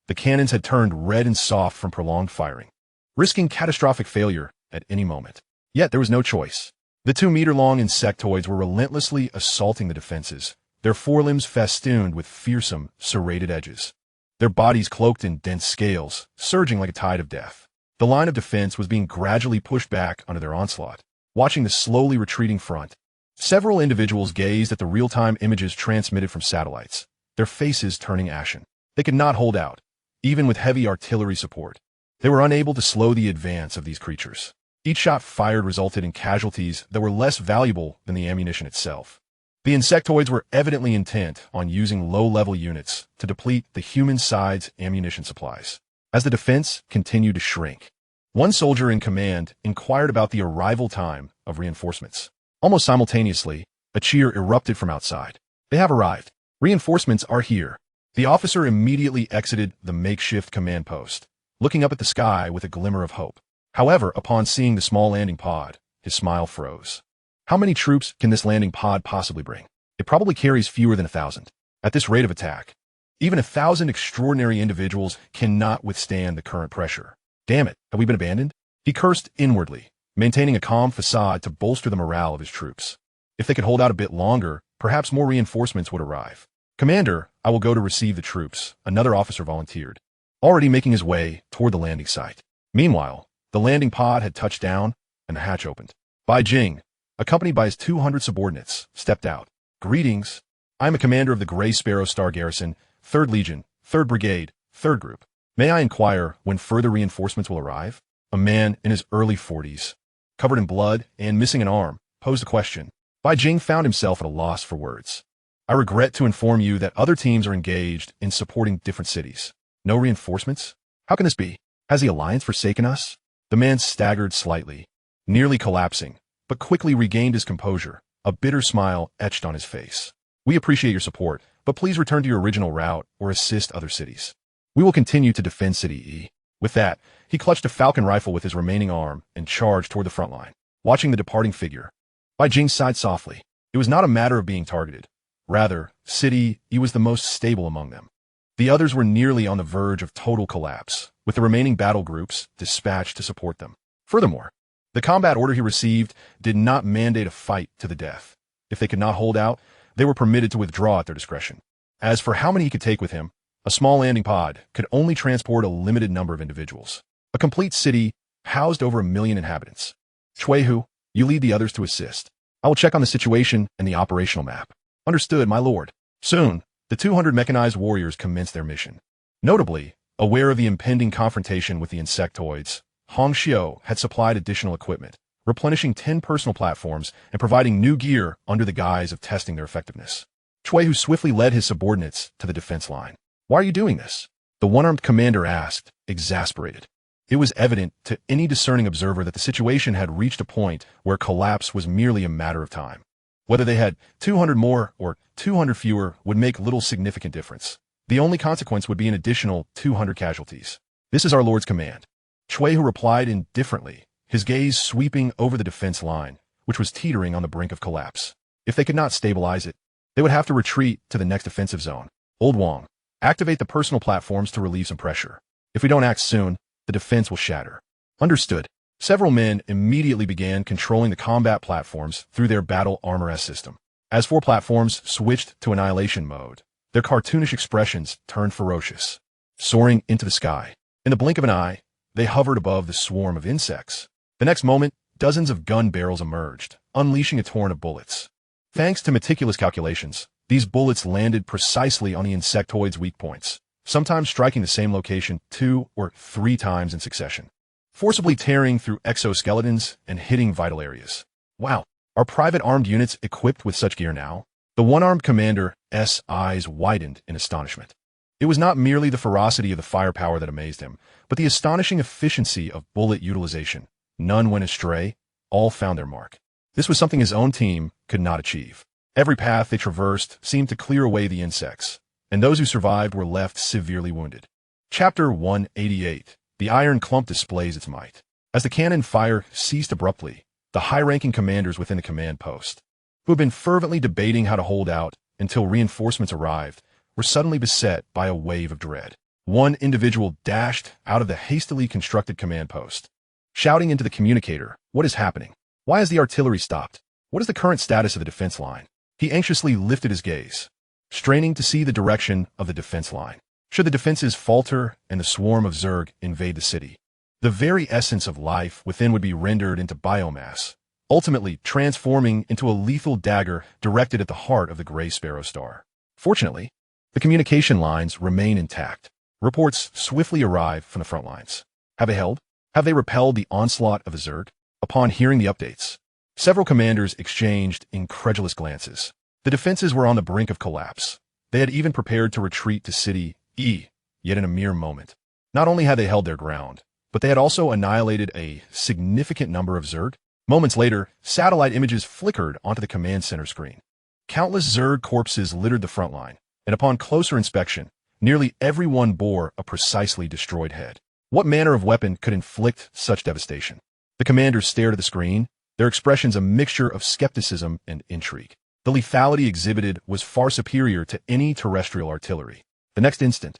the cannons had turned red and soft from prolonged firing, risking catastrophic failure at any moment. Yet there was no choice. The 2-meter-long insectoids were relentlessly assaulting the defenses, their forelimbs festooned with fearsome, serrated edges, their bodies cloaked in dense scales, surging like a tide of death. The line of defense was being gradually pushed back under their onslaught. Watching the slowly retreating front, several individuals gazed at the real-time images transmitted from satellites, their faces turning ashen. They could not hold out, even with heavy artillery support. They were unable to slow the advance of these creatures. Each shot fired resulted in casualties that were less valuable than the ammunition itself. The insectoids were evidently intent on using low-level units to deplete the human side's ammunition supplies. As the defense continued to shrink, one soldier in command inquired about the arrival time of reinforcements. Almost simultaneously, a cheer erupted from outside. "They have arrived. Reinforcements are here." The officer immediately exited the makeshift command post, looking up at the sky with a glimmer of hope. However, upon seeing the small landing pod, his smile froze. How many troops can this landing pod possibly bring? It probably carries fewer than 1,000. At this rate of attack, even 1,000 extraordinary individuals cannot withstand the current pressure. Damn it, have we been abandoned? He cursed inwardly, maintaining a calm facade to bolster the morale of his troops. If they could hold out a bit longer, perhaps more reinforcements would arrive. "Commander, I will go to receive the troops," another officer volunteered, already making his way toward the landing site. Meanwhile, the landing pod had touched down, and the hatch opened. Bai Jing, accompanied by his 200 subordinates, stepped out. "Greetings. I am a commander of the Grey Sparrow Star Garrison, 3rd Legion, 3rd Brigade, 3rd Group. May I inquire when further reinforcements will arrive?" A man in his early 40s, covered in blood and missing an arm, posed a question. Bai Jing found himself at a loss for words. "I regret to inform you that other teams are engaged in supporting different cities. No reinforcements? How can this be? Has the Alliance forsaken us?" The man staggered slightly, nearly collapsing, but quickly regained his composure, a bitter smile etched on his face. "We appreciate your support, but please return to your original route or assist other cities. We will continue to defend City E." With that, he clutched a falcon rifle with his remaining arm and charged toward the front line. Watching the departing figure, Bai Jing sighed softly. It was not a matter of being targeted. Rather, City E was the most stable among them. The others were nearly on the verge of total collapse, with the remaining battle groups dispatched to support them. Furthermore, the combat order he received did not mandate a fight to the death. If they could not hold out, they were permitted to withdraw at their discretion. As for how many he could take with him, a small landing pod could only transport a limited number of individuals. A complete city housed over 1 million inhabitants. "Chuihu, you lead the others to assist. I will check on the situation and the operational map." "Understood, my lord." Soon, the 200 mechanized warriors commenced their mission. Notably, aware of the impending confrontation with the insectoids, Hong Xiu had supplied additional equipment, replenishing 10 personal platforms and providing new gear under the guise of testing their effectiveness. Chui Hu swiftly led his subordinates to the defense line. "Why are you doing this?" the one-armed commander asked, exasperated. It was evident to any discerning observer that the situation had reached a point where collapse was merely a matter of time. Whether they had 200 more or 200 fewer would make little significant difference. The only consequence would be an additional 200 casualties. "This is our Lord's command." Chui Hu replied indifferently, his gaze sweeping over the defense line, which was teetering on the brink of collapse. If they could not stabilize it, they would have to retreat to the next defensive zone. "Old Wang, activate the personal platforms to relieve some pressure. If we don't act soon, the defense will shatter." "Understood." Several men immediately began controlling the combat platforms through their battle armor S system. As 4 platforms switched to annihilation mode, their cartoonish expressions turned ferocious. Soaring into the sky, in the blink of an eye, they hovered above the swarm of insects. The next moment, dozens of gun barrels emerged, unleashing a torrent of bullets. Thanks to meticulous calculations, these bullets landed precisely on the insectoid's weak points, sometimes striking the same location 2 or 3 times in succession, forcibly tearing through exoskeletons and hitting vital areas. "Wow, are private armed units equipped with such gear now?" The one-armed commander's eyes widened in astonishment. It was not merely the ferocity of the firepower that amazed him, but the astonishing efficiency of bullet utilization. None went astray, all found their mark. This was something his own team could not achieve. Every path they traversed seemed to clear away the insects, and those who survived were left severely wounded. Chapter 188. The iron clump displays its might. As the cannon fire ceased abruptly, the high-ranking commanders within the command post, who had been fervently debating how to hold out until reinforcements arrived, were suddenly beset by a wave of dread. One individual dashed out of the hastily constructed command post, shouting into the communicator, "What is happening? Why has the artillery stopped? What is the current status of the defense line?" He anxiously lifted his gaze, straining to see the direction of the defense line. Should the defenses falter and the swarm of Zerg invade the city, the very essence of life within would be rendered into biomass, ultimately transforming into a lethal dagger directed at the heart of the Gray Sparrow Star. Fortunately, the communication lines remain intact. Reports swiftly arrive from the front lines. Have they held? Have they repelled the onslaught of the Zerg? Upon hearing the updates, several commanders exchanged incredulous glances. The defenses were on the brink of collapse. They had even prepared to retreat to City E, yet in a mere moment. Not only had they held their ground, but they had also annihilated a significant number of Zerg. Moments later, satellite images flickered onto the command center screen. Countless Zerg corpses littered the front line, and upon closer inspection, nearly every one bore a precisely destroyed head. What manner of weapon could inflict such devastation? The commanders stared at the screen, their expressions a mixture of skepticism and intrigue. The lethality exhibited was far superior to any terrestrial artillery. The next instant,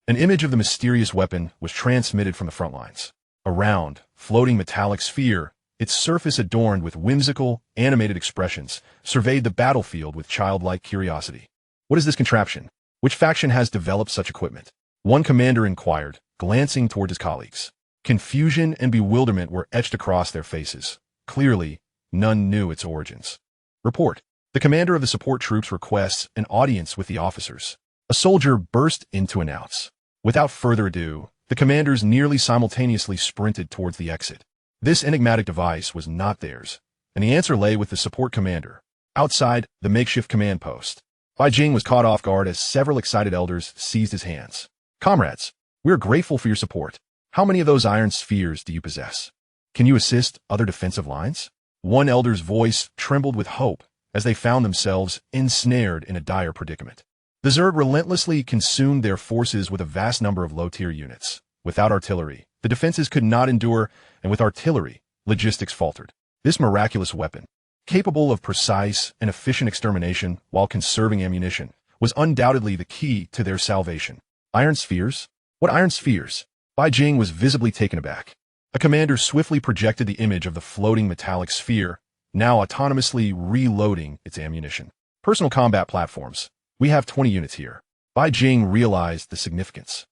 an image of the mysterious weapon was transmitted from the front lines. A round, floating metallic sphere, its surface adorned with whimsical, animated expressions, surveyed the battlefield with childlike curiosity. "What is this contraption? Which faction has developed such equipment?" one commander inquired, glancing toward his colleagues. Confusion and bewilderment were etched across their faces. Clearly, none knew its origins. "Report. The commander of the support troops requests an audience with the officers." A soldier burst in to announce. Without further ado, the commanders nearly simultaneously sprinted towards the exit. This enigmatic device was not theirs, and the answer lay with the support commander, outside the makeshift command post. Bai Jing was caught off guard as several excited elders seized his hands. "Comrades, we are grateful for your support. How many of those iron spheres do you possess? Can you assist other defensive lines?" One elder's voice trembled with hope as they found themselves ensnared in a dire predicament. The Zerg relentlessly consumed their forces with a vast number of low-tier units. Without artillery, the defenses could not endure, and with artillery, logistics faltered. This miraculous weapon, capable of precise and efficient extermination while conserving ammunition, was undoubtedly the key to their salvation. Iron spheres? What iron spheres? Bai Jing was visibly taken aback. A commander swiftly projected the image of the floating metallic sphere, now autonomously reloading its ammunition. "Personal combat platforms. We have 20 units here." Bai Jing realized the significance.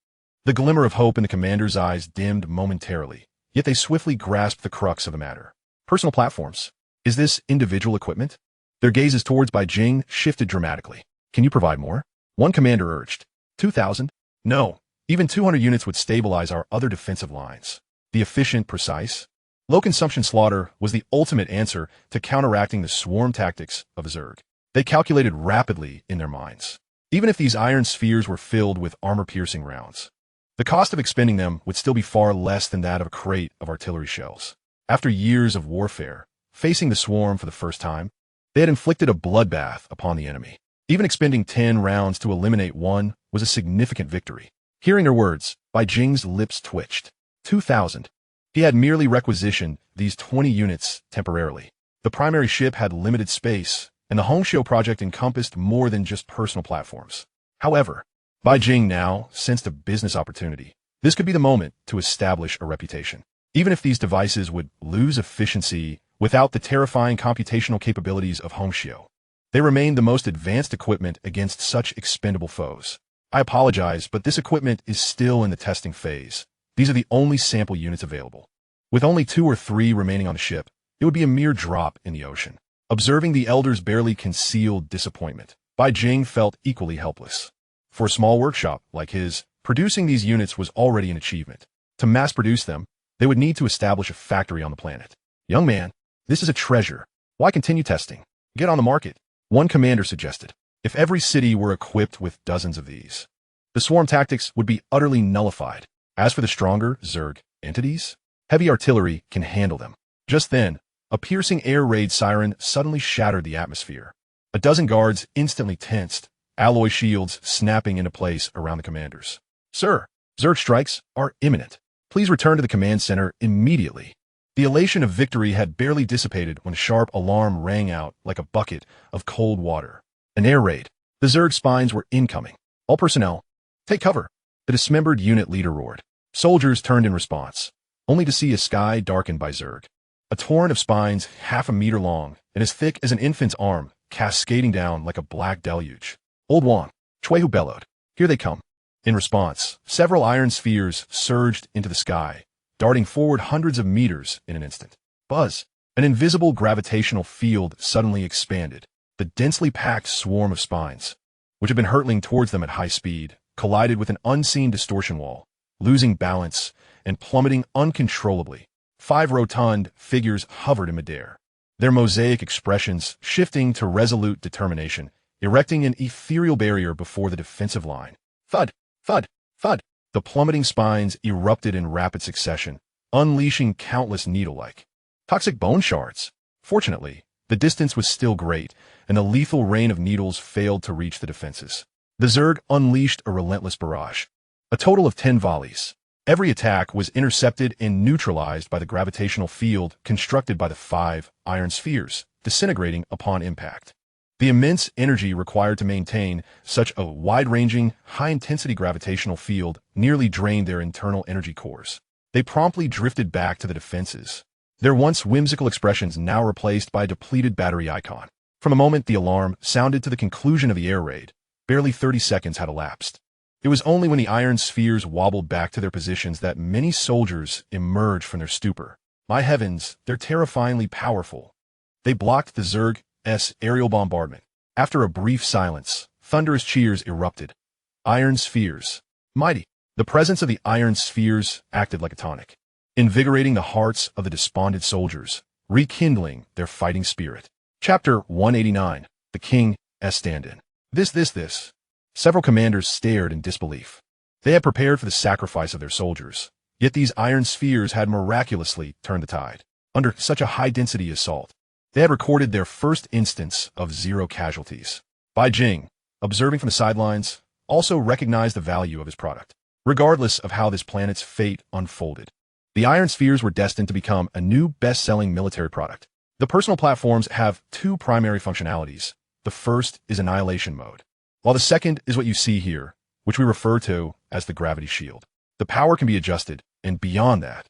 The glimmer of hope in the commander's eyes dimmed momentarily, yet they swiftly grasped the crux of the matter. "Personal platforms. Is this individual equipment?" Their gazes towards Bai Jing shifted dramatically. "Can you provide more?" one commander urged. 2,000? No, even 200 units would stabilize our other defensive lines. The efficient, precise, low-consumption slaughter was the ultimate answer to counteracting the swarm tactics of Zerg. They calculated rapidly in their minds. Even if these iron spheres were filled with armor-piercing rounds, the cost of expending them would still be far less than that of a crate of artillery shells. After years of warfare, facing the swarm for the first time, they had inflicted a bloodbath upon the enemy. Even expending 10 rounds to eliminate one was a significant victory. Hearing her words, Bai Jing's lips twitched. 2,000. He had merely requisitioned these 20 units temporarily. The primary ship had limited space, and the Hongxiu project encompassed more than just personal platforms. However, Bai Jing now sensed a business opportunity. This could be the moment to establish a reputation. Even if these devices would lose efficiency without the terrifying computational capabilities of Hongxiu, they remained the most advanced equipment against such expendable foes. I apologize, but this equipment is still in the testing phase. These are the only sample units available. With only 2 or 3 remaining on the ship, it would be a mere drop in the ocean. Observing the elders' barely concealed disappointment, Bai Jing felt equally helpless. For a small workshop like his, producing these units was already an achievement. To mass-produce them, they would need to establish a factory on the planet. Young man, this is a treasure. Why continue testing? Get on the market. One commander suggested. If every city were equipped with dozens of these, the swarm tactics would be utterly nullified. As for the stronger Zerg entities, heavy artillery can handle them. Just then, a piercing air raid siren suddenly shattered the atmosphere. A dozen guards instantly tensed, alloy shields snapping into place around the commanders. Sir, Zerg strikes are imminent. Please return to the command center immediately. The elation of victory had barely dissipated when a sharp alarm rang out like a bucket of cold water. An air raid. The Zerg spines were incoming. All personnel, take cover. The dismembered unit leader roared. Soldiers turned in response, only to see a sky darkened by Zerg. A torrent of spines half a meter long and as thick as an infant's arm, cascading down like a black deluge. Old Wang, Chuehu bellowed. Here they come. In response, several iron spheres surged into the sky, darting forward hundreds of meters in an instant. Buzz. An invisible gravitational field suddenly expanded. The densely packed swarm of spines, which had been hurtling towards them at high speed, collided with an unseen distortion wall, losing balance and plummeting uncontrollably. 5 rotund figures hovered in midair, their mosaic expressions shifting to resolute determination, erecting an ethereal barrier before the defensive line. Thud, thud, thud. The plummeting spines erupted in rapid succession, unleashing countless needle-like toxic bone shards. Fortunately, the distance was still great, and the lethal rain of needles failed to reach the defenses. The Zerg unleashed a relentless barrage. A total of 10 volleys. Every attack was intercepted and neutralized by the gravitational field constructed by the 5 iron spheres, disintegrating upon impact. The immense energy required to maintain such a wide-ranging, high-intensity gravitational field nearly drained their internal energy cores. They promptly drifted back to the defenses, their once whimsical expressions now replaced by a depleted battery icon. From the moment the alarm sounded to the conclusion of the air raid, barely 30 seconds had elapsed. It was only when the iron spheres wobbled back to their positions that many soldiers emerged from their stupor. My heavens, they're terrifyingly powerful. They blocked the Zerg's aerial bombardment. After a brief silence, thunderous cheers erupted. Iron spheres. Mighty. The presence of the iron spheres acted like a tonic, invigorating the hearts of the despondent soldiers, rekindling their fighting spirit. Chapter 189. The King's Stand-in. This. Several commanders stared in disbelief. They had prepared for the sacrifice of their soldiers, yet these iron spheres had miraculously turned the tide. Under such a high-density assault, they had recorded their first instance of 0 casualties. Bai Jing, observing from the sidelines, also recognized the value of his product. Regardless of how this planet's fate unfolded, the iron spheres were destined to become a new best-selling military product. The personal platforms have 2 primary functionalities. The first is annihilation mode, while the second is what you see here, which we refer to as the gravity shield. The power can be adjusted, and beyond that,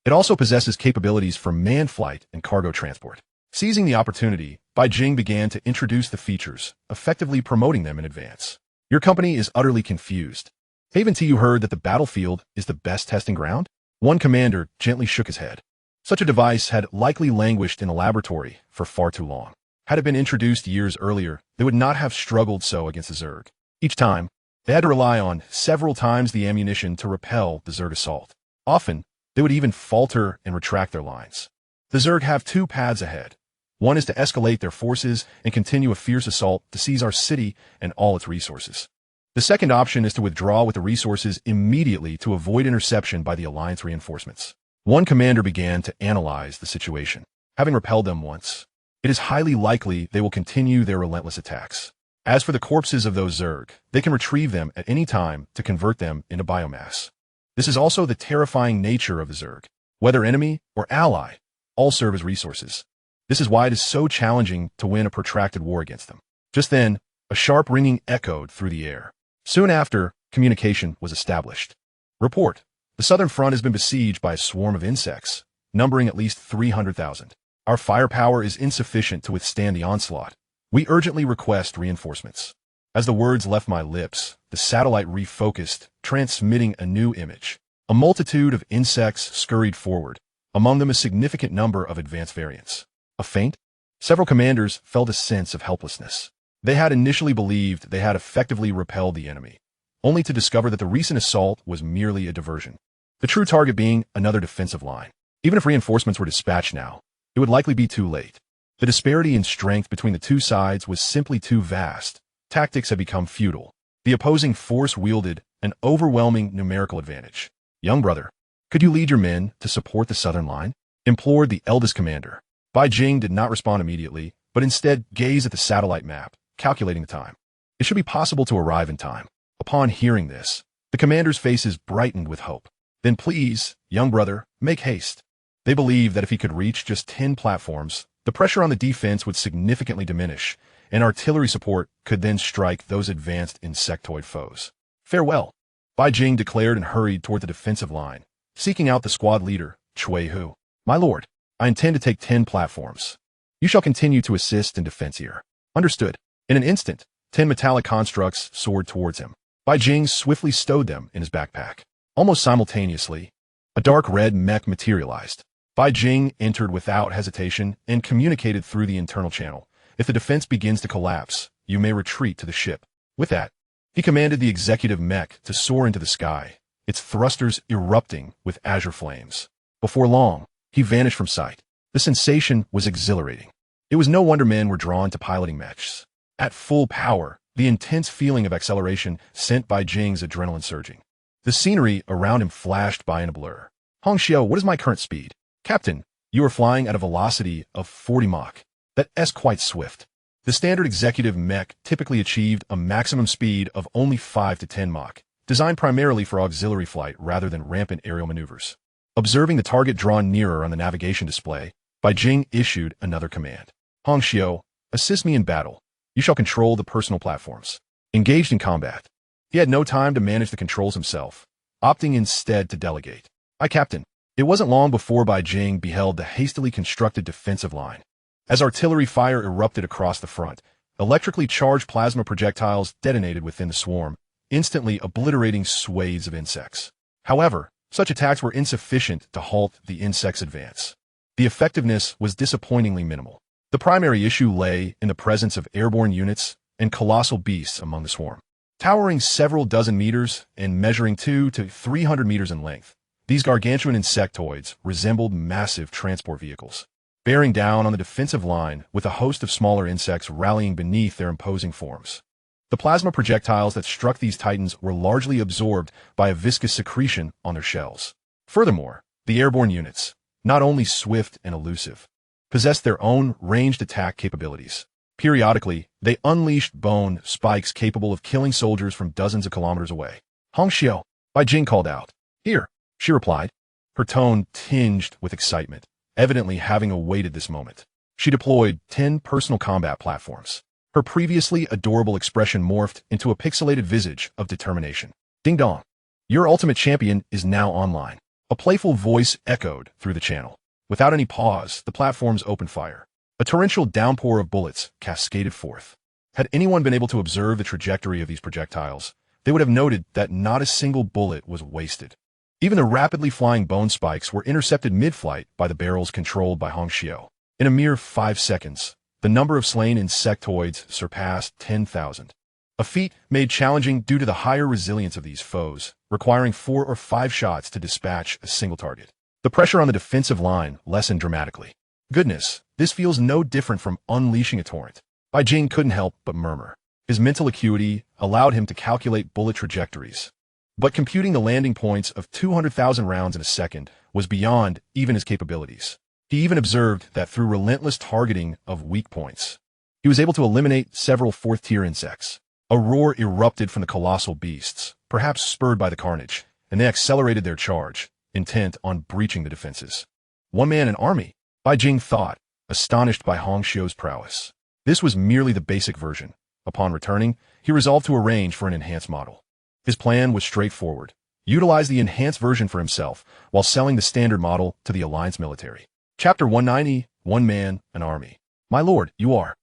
it also possesses capabilities for manned flight and cargo transport. Seizing the opportunity, Bai Jing began to introduce the features, effectively promoting them in advance. Your company is utterly confused. Haven't you heard that the battlefield is the best testing ground? One commander gently shook his head. Such a device had likely languished in the laboratory for far too long. Had it been introduced years earlier, they would not have struggled so against the Zerg. Each time, they had to rely on several times the ammunition to repel the Zerg assault. Often, They would even falter and retract their lines. The Zerg have two paths ahead. One is to escalate their forces and continue a fierce assault to seize our city and all its resources. The second option is to withdraw with the resources immediately to avoid interception by the Alliance reinforcements. One commander began to analyze the situation. Having repelled them once, it is highly likely they will continue their relentless attacks. As for the corpses of those Zerg, they can retrieve them at any time to convert them into biomass. This is also the terrifying nature of the Zerg. Whether enemy or ally, all serve as resources. This is why it is so challenging to win a protracted war against them. Just then, a sharp ringing echoed through the air. Soon after, communication was established. Report: the southern front has been besieged by a swarm of insects, numbering at least 300,000. Our firepower is insufficient to withstand the onslaught. We urgently request reinforcements. As the words left my lips, the satellite refocused, transmitting a new image. A multitude of insects scurried forward, among them a significant number of advanced variants. A feint? Several commanders felt a sense of helplessness. They had initially believed they had effectively repelled the enemy, only to discover that the recent assault was merely a diversion. The true target being another defensive line. Even if reinforcements were dispatched now, it would likely be too late. The disparity in strength between the two sides was simply too vast. Tactics had become futile. The opposing force wielded an overwhelming numerical advantage. Young brother, could you lead your men to support the southern line? Implored the eldest commander. Bai Jing did not respond immediately, but instead gazed at the satellite map, calculating the time. It should be possible to arrive in time. Upon hearing this, the commanders' faces brightened with hope. Then please, young brother, make haste. They believed that if he could reach just 10 platforms, the pressure on the defense would significantly diminish, and artillery support could then strike those advanced insectoid foes. Farewell, Bai Jing declared and hurried toward the defensive line, seeking out the squad leader, Cui Hu. My lord, I intend to take 10 platforms. You shall continue to assist in defense here. Understood. In an instant, 10 metallic constructs soared towards him. Bai Jing swiftly stowed them in his backpack. Almost simultaneously, a dark red mech materialized. Bai Jing entered without hesitation and communicated through the internal channel. If the defense begins to collapse, you may retreat to the ship. With that, he commanded the executive mech to soar into the sky, its thrusters erupting with azure flames. Before long, he vanished from sight. The sensation was exhilarating. It was no wonder men were drawn to piloting mechs. At full power, the intense feeling of acceleration sent Bai Jing's adrenaline surging. The scenery around him flashed by in a blur. Hong Xiao, what is my current speed? Captain, you are flying at a velocity of 40 Mach. That's quite swift. The standard executive mech typically achieved a maximum speed of only 5 to 10 Mach, designed primarily for auxiliary flight rather than rampant aerial maneuvers. Observing the target drawn nearer on the navigation display, Bai Jing issued another command. Hong Xiao, assist me in battle. You shall control the personal platforms. Engaged in combat, he had no time to manage the controls himself, opting instead to delegate. Aye, Captain. It wasn't long before Bai Jing beheld the hastily constructed defensive line. As artillery fire erupted across the front, electrically charged plasma projectiles detonated within the swarm, instantly obliterating swathes of insects. However, such attacks were insufficient to halt the insects' advance. The effectiveness was disappointingly minimal. The primary issue lay in the presence of airborne units and colossal beasts among the swarm. Towering several dozen meters and measuring 200 to 300 meters in length, these gargantuan insectoids resembled massive transport vehicles, bearing down on the defensive line with a host of smaller insects rallying beneath their imposing forms. The plasma projectiles that struck these titans were largely absorbed by a viscous secretion on their shells. Furthermore, the airborne units, not only swift and elusive, possessed their own ranged attack capabilities. Periodically, they unleashed bone spikes capable of killing soldiers from dozens of kilometers away. Hong Xiao, Bai Jing called out. Here, she replied, her tone tinged with excitement, evidently having awaited this moment. She deployed 10 personal combat platforms. Her previously adorable expression morphed into a pixelated visage of determination. Ding dong. Your ultimate champion is now online. A playful voice echoed through the channel. Without any pause, the platforms opened fire. A torrential downpour of bullets cascaded forth. Had anyone been able to observe the trajectory of these projectiles, they would have noted that not a single bullet was wasted. Even the rapidly flying bone spikes were intercepted mid-flight by the barrels controlled by Hong Xiao. In a mere 5 seconds, the number of slain insectoids surpassed 10,000. A feat made challenging due to the higher resilience of these foes, requiring 4 or 5 shots to dispatch a single target. The pressure on the defensive line lessened dramatically. Goodness, this feels no different from unleashing a torrent. Bai Jing couldn't help but murmur. His mental acuity allowed him to calculate bullet trajectories. But computing the landing points of 200,000 rounds in a second was beyond even his capabilities. He even observed that through relentless targeting of weak points, he was able to eliminate several fourth-tier insects. A roar erupted from the colossal beasts, perhaps spurred by the carnage, and they accelerated their charge, intent on breaching the defenses. One man an army, Bai Jing thought, astonished by Hong Xiu's prowess. This was merely the basic version. Upon returning, he resolved to arrange for an enhanced model. His plan was straightforward. Utilize the enhanced version for himself, while selling the standard model to the Alliance military. Chapter 190, One Man, an Army. My lord, you are.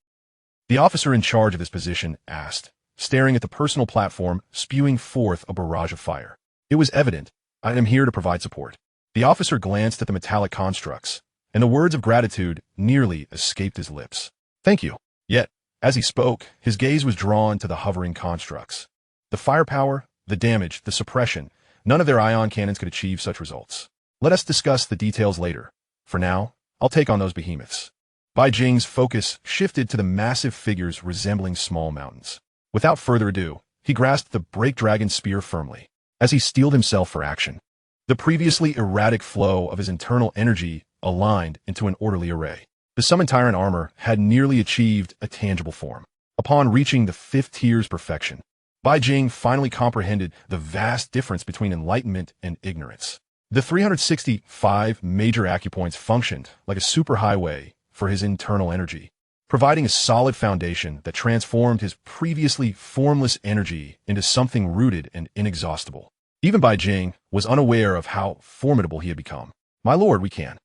The officer in charge of this position asked, staring at the personal platform, spewing forth a barrage of fire. It was evident, I am here to provide support. The officer glanced at the metallic constructs, and the words of gratitude nearly escaped his lips. Thank you. Yet, as he spoke, his gaze was drawn to the hovering constructs. The firepower, the damage, the suppression, none of their ion cannons could achieve such results. Let us discuss the details later. For now, I'll take on those behemoths. Bai Jing's focus shifted to the massive figures resembling small mountains. Without further ado, he grasped the Break Dragon spear firmly, as he steeled himself for action. The previously erratic flow of his internal energy aligned into an orderly array. The Summon Tyrant armor had nearly achieved a tangible form. Upon reaching the 5th tier's perfection, Bai Jing finally comprehended the vast difference between enlightenment and ignorance. The 365 major acupoints functioned like a superhighway for his internal energy, providing a solid foundation that transformed his previously formless energy into something rooted and inexhaustible. Even Bai Jing was unaware of how formidable he had become. My lord, we can.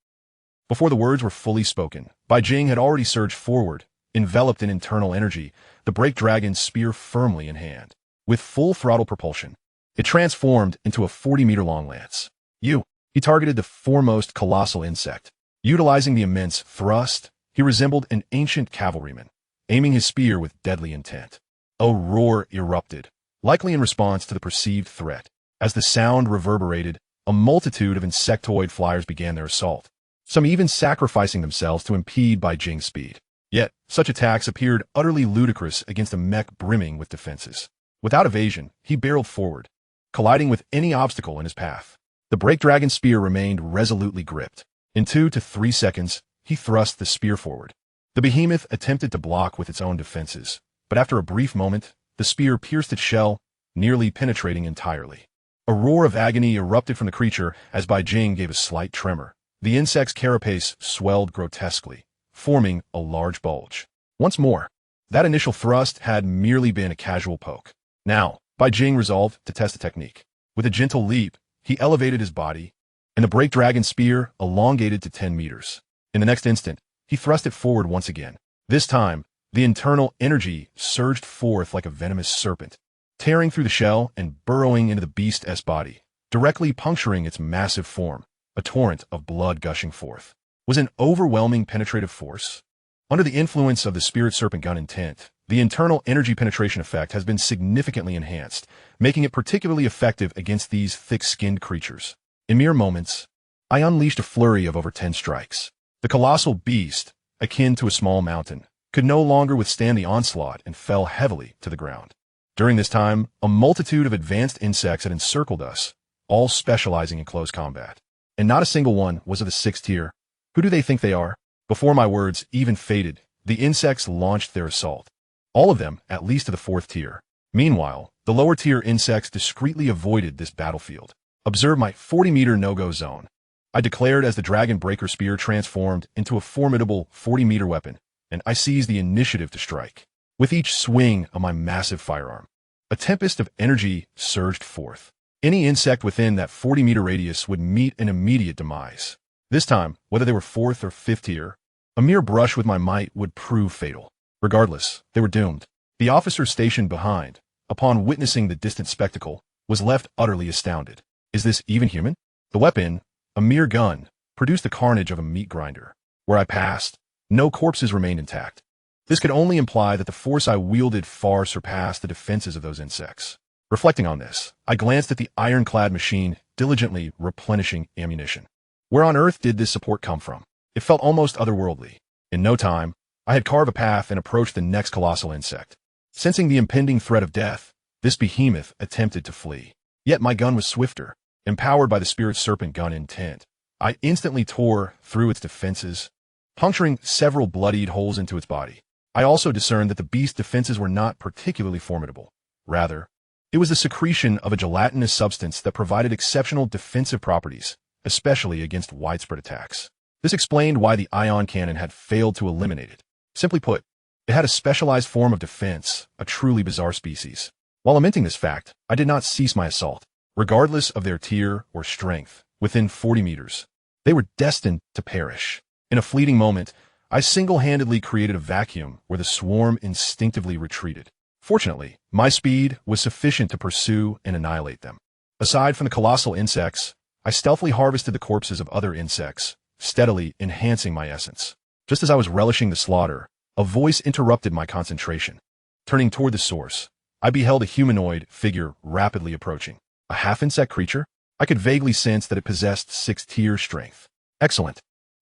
Before the words were fully spoken, Bai Jing had already surged forward, enveloped in internal energy, the Break Dragon spear firmly in hand. With full throttle propulsion, it transformed into a 40-meter-long lance. He targeted the foremost colossal insect. Utilizing the immense thrust, he resembled an ancient cavalryman, aiming his spear with deadly intent. A roar erupted, likely in response to the perceived threat. As the sound reverberated, a multitude of insectoid flyers began their assault, some even sacrificing themselves to impede Bai Jing's speed. Yet, such attacks appeared utterly ludicrous against a mech brimming with defenses. Without evasion, he barreled forward, colliding with any obstacle in his path. The Break Dragon spear remained resolutely gripped. In 2 to 3 seconds, he thrust the spear forward. The behemoth attempted to block with its own defenses, but after a brief moment, the spear pierced its shell, nearly penetrating entirely. A roar of agony erupted from the creature as Bai Jing gave a slight tremor. The insect's carapace swelled grotesquely, forming a large bulge. Once more, that initial thrust had merely been a casual poke. Now, Bai Jing resolved to test the technique. With a gentle leap, he elevated his body, and the Break Dragon spear elongated to 10 meters. In the next instant, he thrust it forward once again. This time, the internal energy surged forth like a venomous serpent, tearing through the shell and burrowing into the beast's body, directly puncturing its massive form. A torrent of blood gushing forth. Was an overwhelming penetrative force. Under the influence of the Spirit Serpent gun intent, the internal energy penetration effect has been significantly enhanced, making it particularly effective against these thick-skinned creatures. In mere moments, I unleashed a flurry of over 10 strikes. The colossal beast, akin to a small mountain, could no longer withstand the onslaught and fell heavily to the ground. During this time, a multitude of advanced insects had encircled us, all specializing in close combat. And not a single one was of the 6th tier. Who do they think they are? Before my words even faded, the insects launched their assault. All of them, at least to the 4th tier. Meanwhile, the lower tier insects discreetly avoided this battlefield. Observe my 40-meter no-go zone. I declared as the Dragon Breaker spear transformed into a formidable 40-meter weapon, and I seized the initiative to strike. With each swing of my massive firearm, a tempest of energy surged forth. Any insect within that 40-meter radius would meet an immediate demise. This time, whether they were 4th or 5th tier, a mere brush with my might would prove fatal. Regardless, they were doomed. The officer stationed behind, upon witnessing the distant spectacle, was left utterly astounded. Is this even human? The weapon, a mere gun, produced the carnage of a meat grinder. Where I passed, no corpses remained intact. This could only imply that the force I wielded far surpassed the defenses of those insects. Reflecting on this, I glanced at the ironclad machine diligently replenishing ammunition. Where on earth did this support come from? It felt almost otherworldly. In no time, I had carved a path and approached the next colossal insect. Sensing the impending threat of death, this behemoth attempted to flee. Yet my gun was swifter. Empowered by the spirit serpent gun intent, I instantly tore through its defenses, puncturing several bloodied holes into its body. I also discerned that the beast's defenses were not particularly formidable. Rather, it was the secretion of a gelatinous substance that provided exceptional defensive properties, especially against widespread attacks. This explained why the ion cannon had failed to eliminate it. Simply put, it had a specialized form of defense, a truly bizarre species. While lamenting this fact, I did not cease my assault. Regardless of their tier or strength, within 40 meters, they were destined to perish. In a fleeting moment, I single-handedly created a vacuum where the swarm instinctively retreated. Fortunately, my speed was sufficient to pursue and annihilate them. Aside from the colossal insects, I stealthily harvested the corpses of other insects, steadily enhancing my essence. Just as I was relishing the slaughter, a voice interrupted my concentration. Turning toward the source, I beheld a humanoid figure rapidly approaching. A half-insect creature? I could vaguely sense that it possessed 6th-tier strength. Excellent.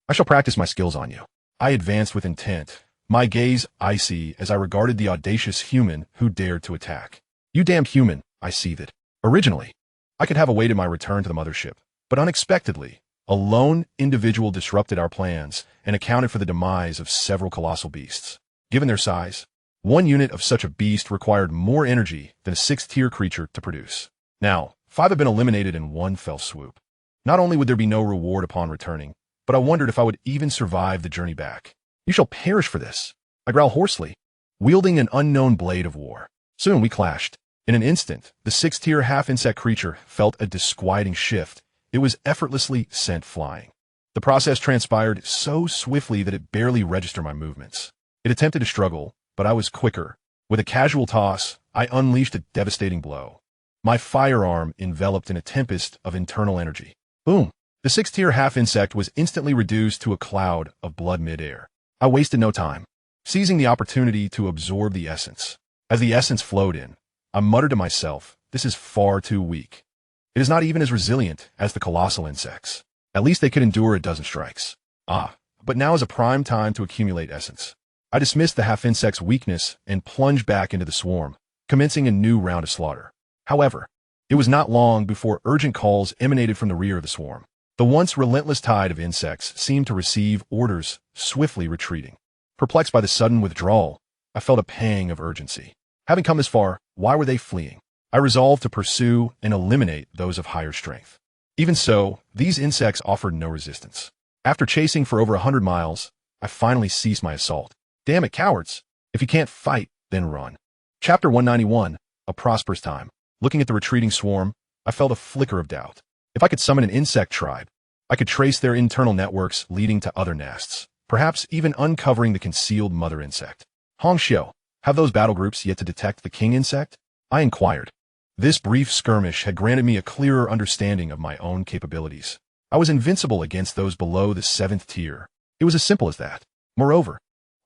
I shall practice my skills on you. I advanced with intent, my gaze icy as I regarded the audacious human who dared to attack. You damned human, I seethed. Originally, I could have awaited my return to the mothership, but unexpectedly, a lone individual disrupted our plans and accounted for the demise of several colossal beasts. Given their size, one unit of such a beast required more energy than a 6th-tier creature to produce. Now, 5 had been eliminated in one fell swoop. Not only would there be no reward upon returning, but I wondered if I would even survive the journey back. You shall perish for this, I growled hoarsely, wielding an unknown blade of war. Soon we clashed. In an instant, the 6th-tier half-insect creature felt a disquieting shift. It was effortlessly sent flying. The process transpired so swiftly that it barely registered my movements. It attempted to struggle, but I was quicker. With a casual toss, I unleashed a devastating blow. My firearm enveloped in a tempest of internal energy. Boom! The 6th-tier half-insect was instantly reduced to a cloud of blood mid-air. I wasted no time, seizing the opportunity to absorb the essence. As the essence flowed in, I muttered to myself, this is far too weak. It is not even as resilient as the colossal insects. At least they could endure a dozen strikes. But now is a prime time to accumulate essence. I dismissed the half-insect's weakness and plunged back into the swarm, commencing a new round of slaughter. However, it was not long before urgent calls emanated from the rear of the swarm. The once relentless tide of insects seemed to receive orders, swiftly retreating. Perplexed by the sudden withdrawal, I felt a pang of urgency. Having come this far, why were they fleeing? I resolved to pursue and eliminate those of higher strength. Even so, these insects offered no resistance. After chasing for over 100 miles, I finally ceased my assault. Damn it, cowards! If you can't fight, then run. Chapter 191, A Prosperous Time. Looking at the retreating swarm, I felt a flicker of doubt. If I could summon an insect tribe, I could trace their internal networks leading to other nests, perhaps even uncovering the concealed mother insect. Hongxiu, have those battle groups yet to detect the king insect? I inquired. This brief skirmish had granted me a clearer understanding of my own capabilities. I was invincible against those below the 7th tier. It was as simple as that. Moreover,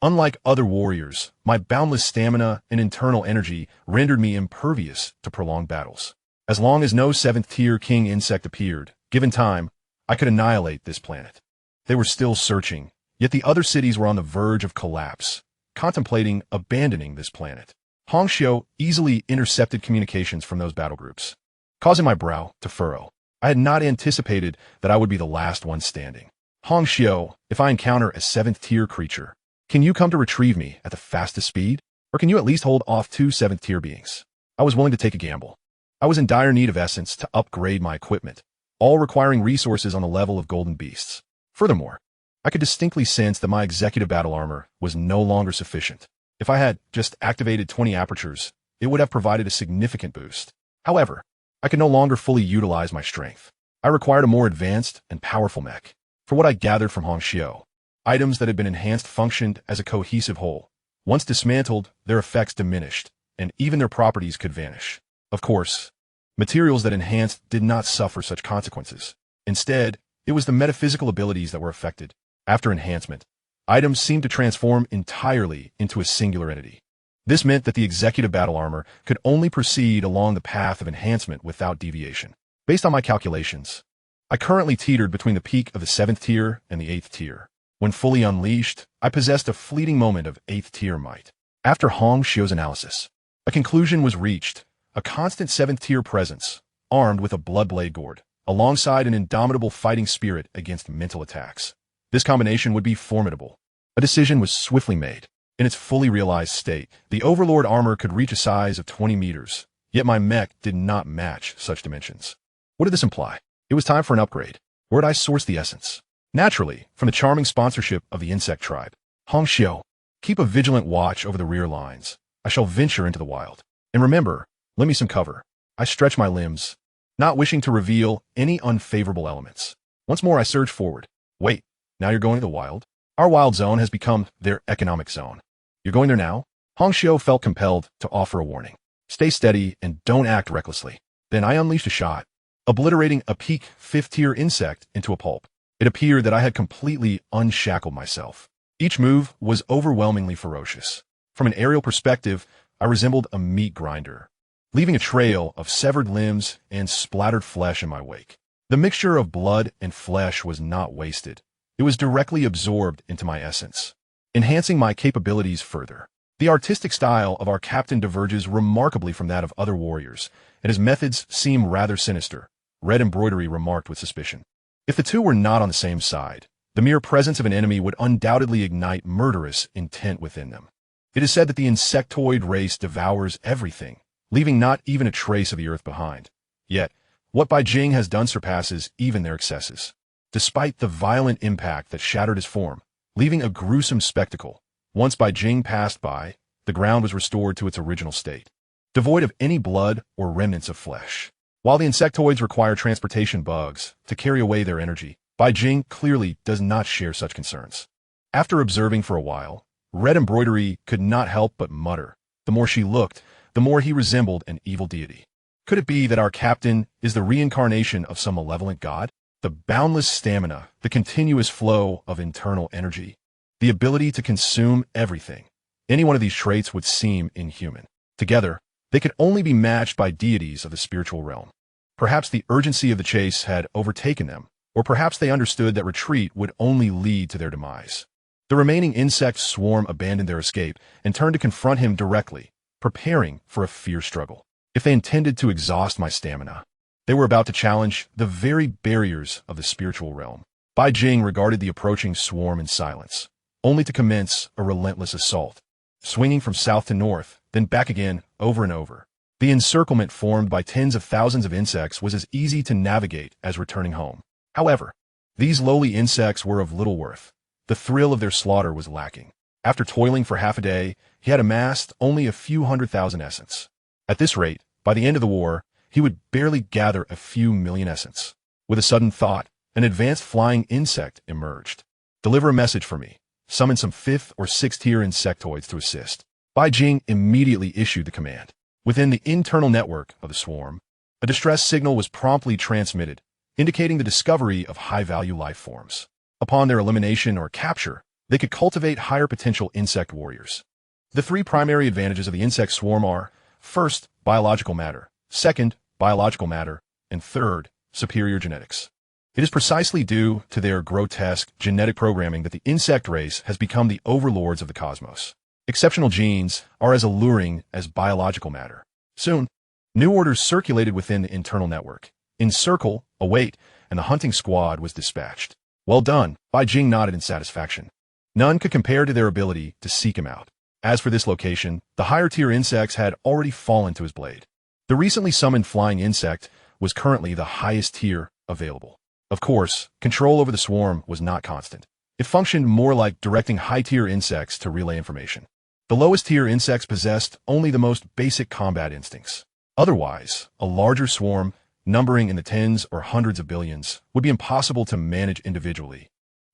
unlike other warriors, my boundless stamina and internal energy rendered me impervious to prolonged battles. As long as no 7th tier king insect appeared, given time, I could annihilate this planet. They were still searching, yet the other cities were on the verge of collapse, contemplating abandoning this planet. Hongxiu easily intercepted communications from those battle groups, causing my brow to furrow. I had not anticipated that I would be the last one standing. Hongxiu, if I encounter a 7th tier creature, can you come to retrieve me at the fastest speed? Or can you at least hold off 2 7th tier beings? I was willing to take a gamble. I was in dire need of essence to upgrade my equipment, all requiring resources on the level of golden beasts. Furthermore, I could distinctly sense that my executive battle armor was no longer sufficient. If I had just activated 20 apertures, it would have provided a significant boost. However, I could no longer fully utilize my strength. I required a more advanced and powerful mech. For what I gathered from Hongxiu, items that had been enhanced functioned as a cohesive whole. Once dismantled, their effects diminished, and even their properties could vanish. Of course, materials that enhanced did not suffer such consequences. Instead, it was the metaphysical abilities that were affected. After enhancement, items seemed to transform entirely into a singular entity. This meant that the executive battle armor could only proceed along the path of enhancement without deviation. Based on my calculations, I currently teetered between the peak of the 7th tier and the 8th tier. When fully unleashed, I possessed a fleeting moment of 8th tier might. After Hong Xiu's analysis, a conclusion was reached, a constant 7th tier presence, armed with a bloodblade gourd, alongside an indomitable fighting spirit against mental attacks. This combination would be formidable. A decision was swiftly made. In its fully realized state, the Overlord armor could reach a size of 20 meters, yet my mech did not match such dimensions. What did this imply? It was time for an upgrade. Where did I source the essence? Naturally, from the charming sponsorship of the insect tribe. Hong Xiu, keep a vigilant watch over the rear lines. I shall venture into the wild. And remember, lend me some cover. I stretch my limbs, not wishing to reveal any unfavorable elements. Once more I surge forward. Wait, now you're going to the wild? Our wild zone has become their economic zone. You're going there now? Hong Xiu felt compelled to offer a warning. Stay steady and don't act recklessly. Then I unleashed a shot, obliterating a peak 5th tier insect into a pulp. It appeared that I had completely unshackled myself. Each move was overwhelmingly ferocious. From an aerial perspective, I resembled a meat grinder, leaving a trail of severed limbs and splattered flesh in my wake. The mixture of blood and flesh was not wasted. It was directly absorbed into my essence, enhancing my capabilities further. The artistic style of our captain diverges remarkably from that of other warriors, and his methods seem rather sinister, red embroidery remarked with suspicion. If the two were not on the same side, the mere presence of an enemy would undoubtedly ignite murderous intent within them. It is said that the insectoid race devours everything, leaving not even a trace of the earth behind. Yet, what Bai Jing has done surpasses even their excesses. Despite the violent impact that shattered his form, leaving a gruesome spectacle, once Bai Jing passed by, the ground was restored to its original state, devoid of any blood or remnants of flesh. While the insectoids require transportation bugs to carry away their energy, Bai Jing clearly does not share such concerns. After observing for a while, red embroidery could not help but mutter. The more she looked, the more he resembled an evil deity. Could it be that our captain is the reincarnation of some malevolent god? The boundless stamina, the continuous flow of internal energy, the ability to consume everything. Any one of these traits would seem inhuman. Together, they could only be matched by deities of the spiritual realm. Perhaps the urgency of the chase had overtaken them, or perhaps they understood that retreat would only lead to their demise. The remaining insect swarm abandoned their escape and turned to confront him directly, preparing for a fierce struggle. If they intended to exhaust my stamina, they were about to challenge the very barriers of the spiritual realm. Bai Jing regarded the approaching swarm in silence, only to commence a relentless assault, swinging from south to north, then back again, over and over. The encirclement formed by tens of thousands of insects was as easy to navigate as returning home. However, these lowly insects were of little worth. The thrill of their slaughter was lacking. After toiling for half a day, he had amassed only a few 100,000 essence. At this rate, by the end of the war, he would barely gather a few million essence. With a sudden thought, an advanced flying insect emerged. Deliver a message for me. Summon some 5th or 6th tier insectoids to assist. Bai Jing immediately issued the command. Within the internal network of the swarm, a distress signal was promptly transmitted, indicating the discovery of high-value life forms. Upon their elimination or capture, they could cultivate higher potential insect warriors. The 3 primary advantages of the insect swarm are, first, biological matter, second, biological matter, and third, superior genetics. It is precisely due to their grotesque genetic programming that the insect race has become the overlords of the cosmos. Exceptional genes are as alluring as biological matter. Soon, new orders circulated within the internal network. Encircle, await, and the hunting squad was dispatched. Well done, Bai Jing nodded in satisfaction. None could compare to their ability to seek him out. As for this location, the higher-tier insects had already fallen to his blade. The recently summoned flying insect was currently the highest tier available. Of course, control over the swarm was not constant. It functioned more like directing high-tier insects to relay information. The lowest-tier insects possessed only the most basic combat instincts. Otherwise, a larger swarm, numbering in the tens or hundreds of billions, would be impossible to manage individually.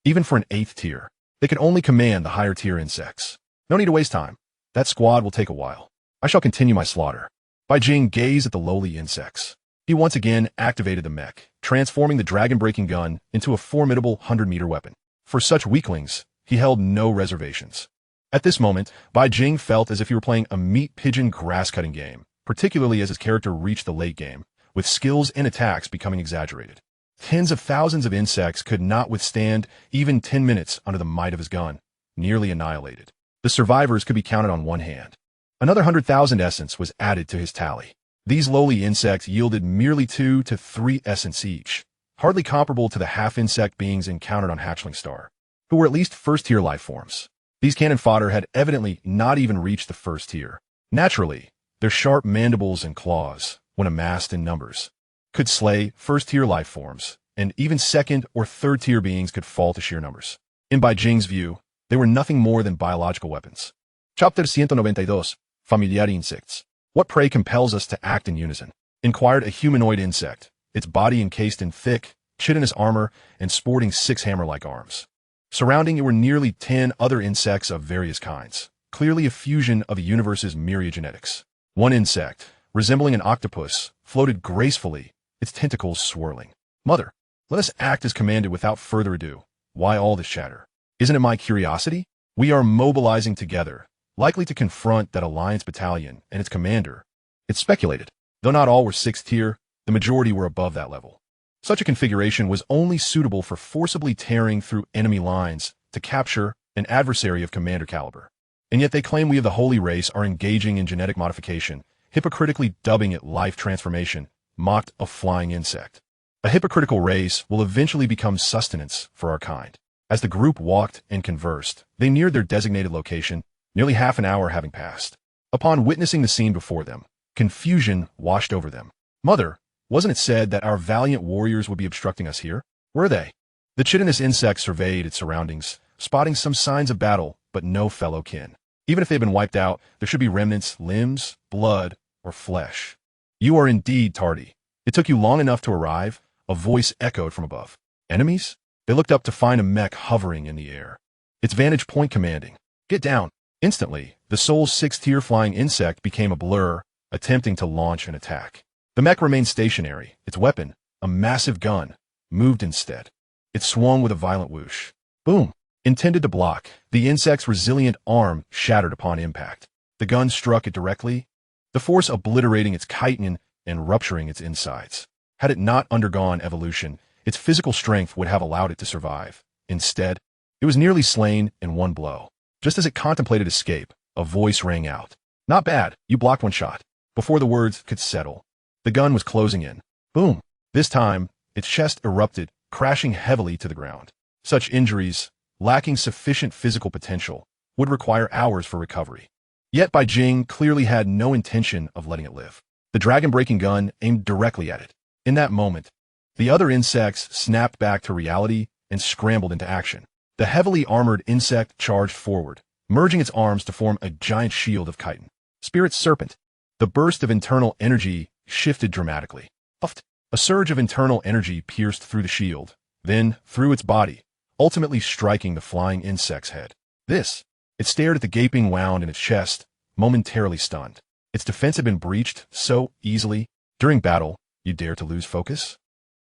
Even for an 8th tier, they could only command the higher-tier insects. No need to waste time. That squad will take a while. I shall continue my slaughter. Bai Jing gazed at the lowly insects. He once again activated the mech, transforming the dragon-breaking gun into a formidable 100-meter weapon. For such weaklings, he held no reservations. At this moment, Bai Jing felt as if he were playing a meat pigeon grass-cutting game, particularly as his character reached the late game, with skills and attacks becoming exaggerated. Tens of thousands of insects could not withstand even 10 minutes under the might of his gun, nearly annihilated. The survivors could be counted on one hand. Another 100,000 essence was added to his tally. These lowly insects yielded merely 2 to 3 essence each, hardly comparable to the half-insect beings encountered on Hatchling Star, who were at least first-tier life forms. These cannon fodder had evidently not even reached the first tier. Naturally, their sharp mandibles and claws, when amassed in numbers, could slay first-tier life forms, and even second- or third-tier beings could fall to sheer numbers. In Bai Jing's view, they were nothing more than biological weapons. Chapter 192, Familiar Insects. What prey compels us to act in unison? Inquired a humanoid insect, its body encased in thick, chitinous armor and sporting 6 hammer-like arms. Surrounding it were nearly 10 other insects of various kinds, clearly a fusion of the universe's myriad genetics. One insect, resembling an octopus, floated gracefully, its tentacles swirling. Mother, let us act as commanded without further ado. Why all this chatter? Isn't it my curiosity? We are mobilizing together, likely to confront that Alliance battalion and its commander. It's speculated. Though not all were 6th tier, the majority were above that level. Such a configuration was only suitable for forcibly tearing through enemy lines to capture an adversary of commander caliber. And yet they claim we of the holy race are engaging in genetic modification, hypocritically dubbing it life transformation, mocked a flying insect. A hypocritical race will eventually become sustenance for our kind. As the group walked and conversed, they neared their designated location, nearly half an hour having passed. Upon witnessing the scene before them, confusion washed over them. Mother, wasn't it said that our valiant warriors would be obstructing us here? Were they? The chitinous insect surveyed its surroundings, spotting some signs of battle, but no fellow kin. Even if they've been wiped out, there should be remnants, limbs, blood, or flesh. You are indeed tardy. It took you long enough to arrive, a voice echoed from above. Enemies? They looked up to find a mech hovering in the air, its vantage point commanding. Get down. Instantly, the soul's 6th-tier flying insect became a blur, attempting to launch an attack. The mech remained stationary, its weapon, a massive gun, moved instead. It swung with a violent whoosh. Boom! Intended to block, the insect's resilient arm shattered upon impact. The gun struck it directly, the force obliterating its chitin and rupturing its insides. Had it not undergone evolution, its physical strength would have allowed it to survive. Instead, it was nearly slain in one blow. Just as it contemplated escape, a voice rang out. Not bad, you blocked one shot. Before the words could settle, the gun was closing in. Boom! This time, its chest erupted, crashing heavily to the ground. Such injuries, lacking sufficient physical potential, would require hours for recovery. Yet Bai Jing clearly had no intention of letting it live. The dragon-breaking gun aimed directly at it. In that moment, the other insects snapped back to reality and scrambled into action. The heavily armored insect charged forward, merging its arms to form a giant shield of chitin. Spirit Serpent. The burst of internal energy shifted dramatically. Puffed. A surge of internal energy pierced through the shield, then through its body, ultimately striking the flying insect's head. It stared at the gaping wound in its chest, momentarily stunned. Its defense had been breached so easily. During battle, you dare to lose focus?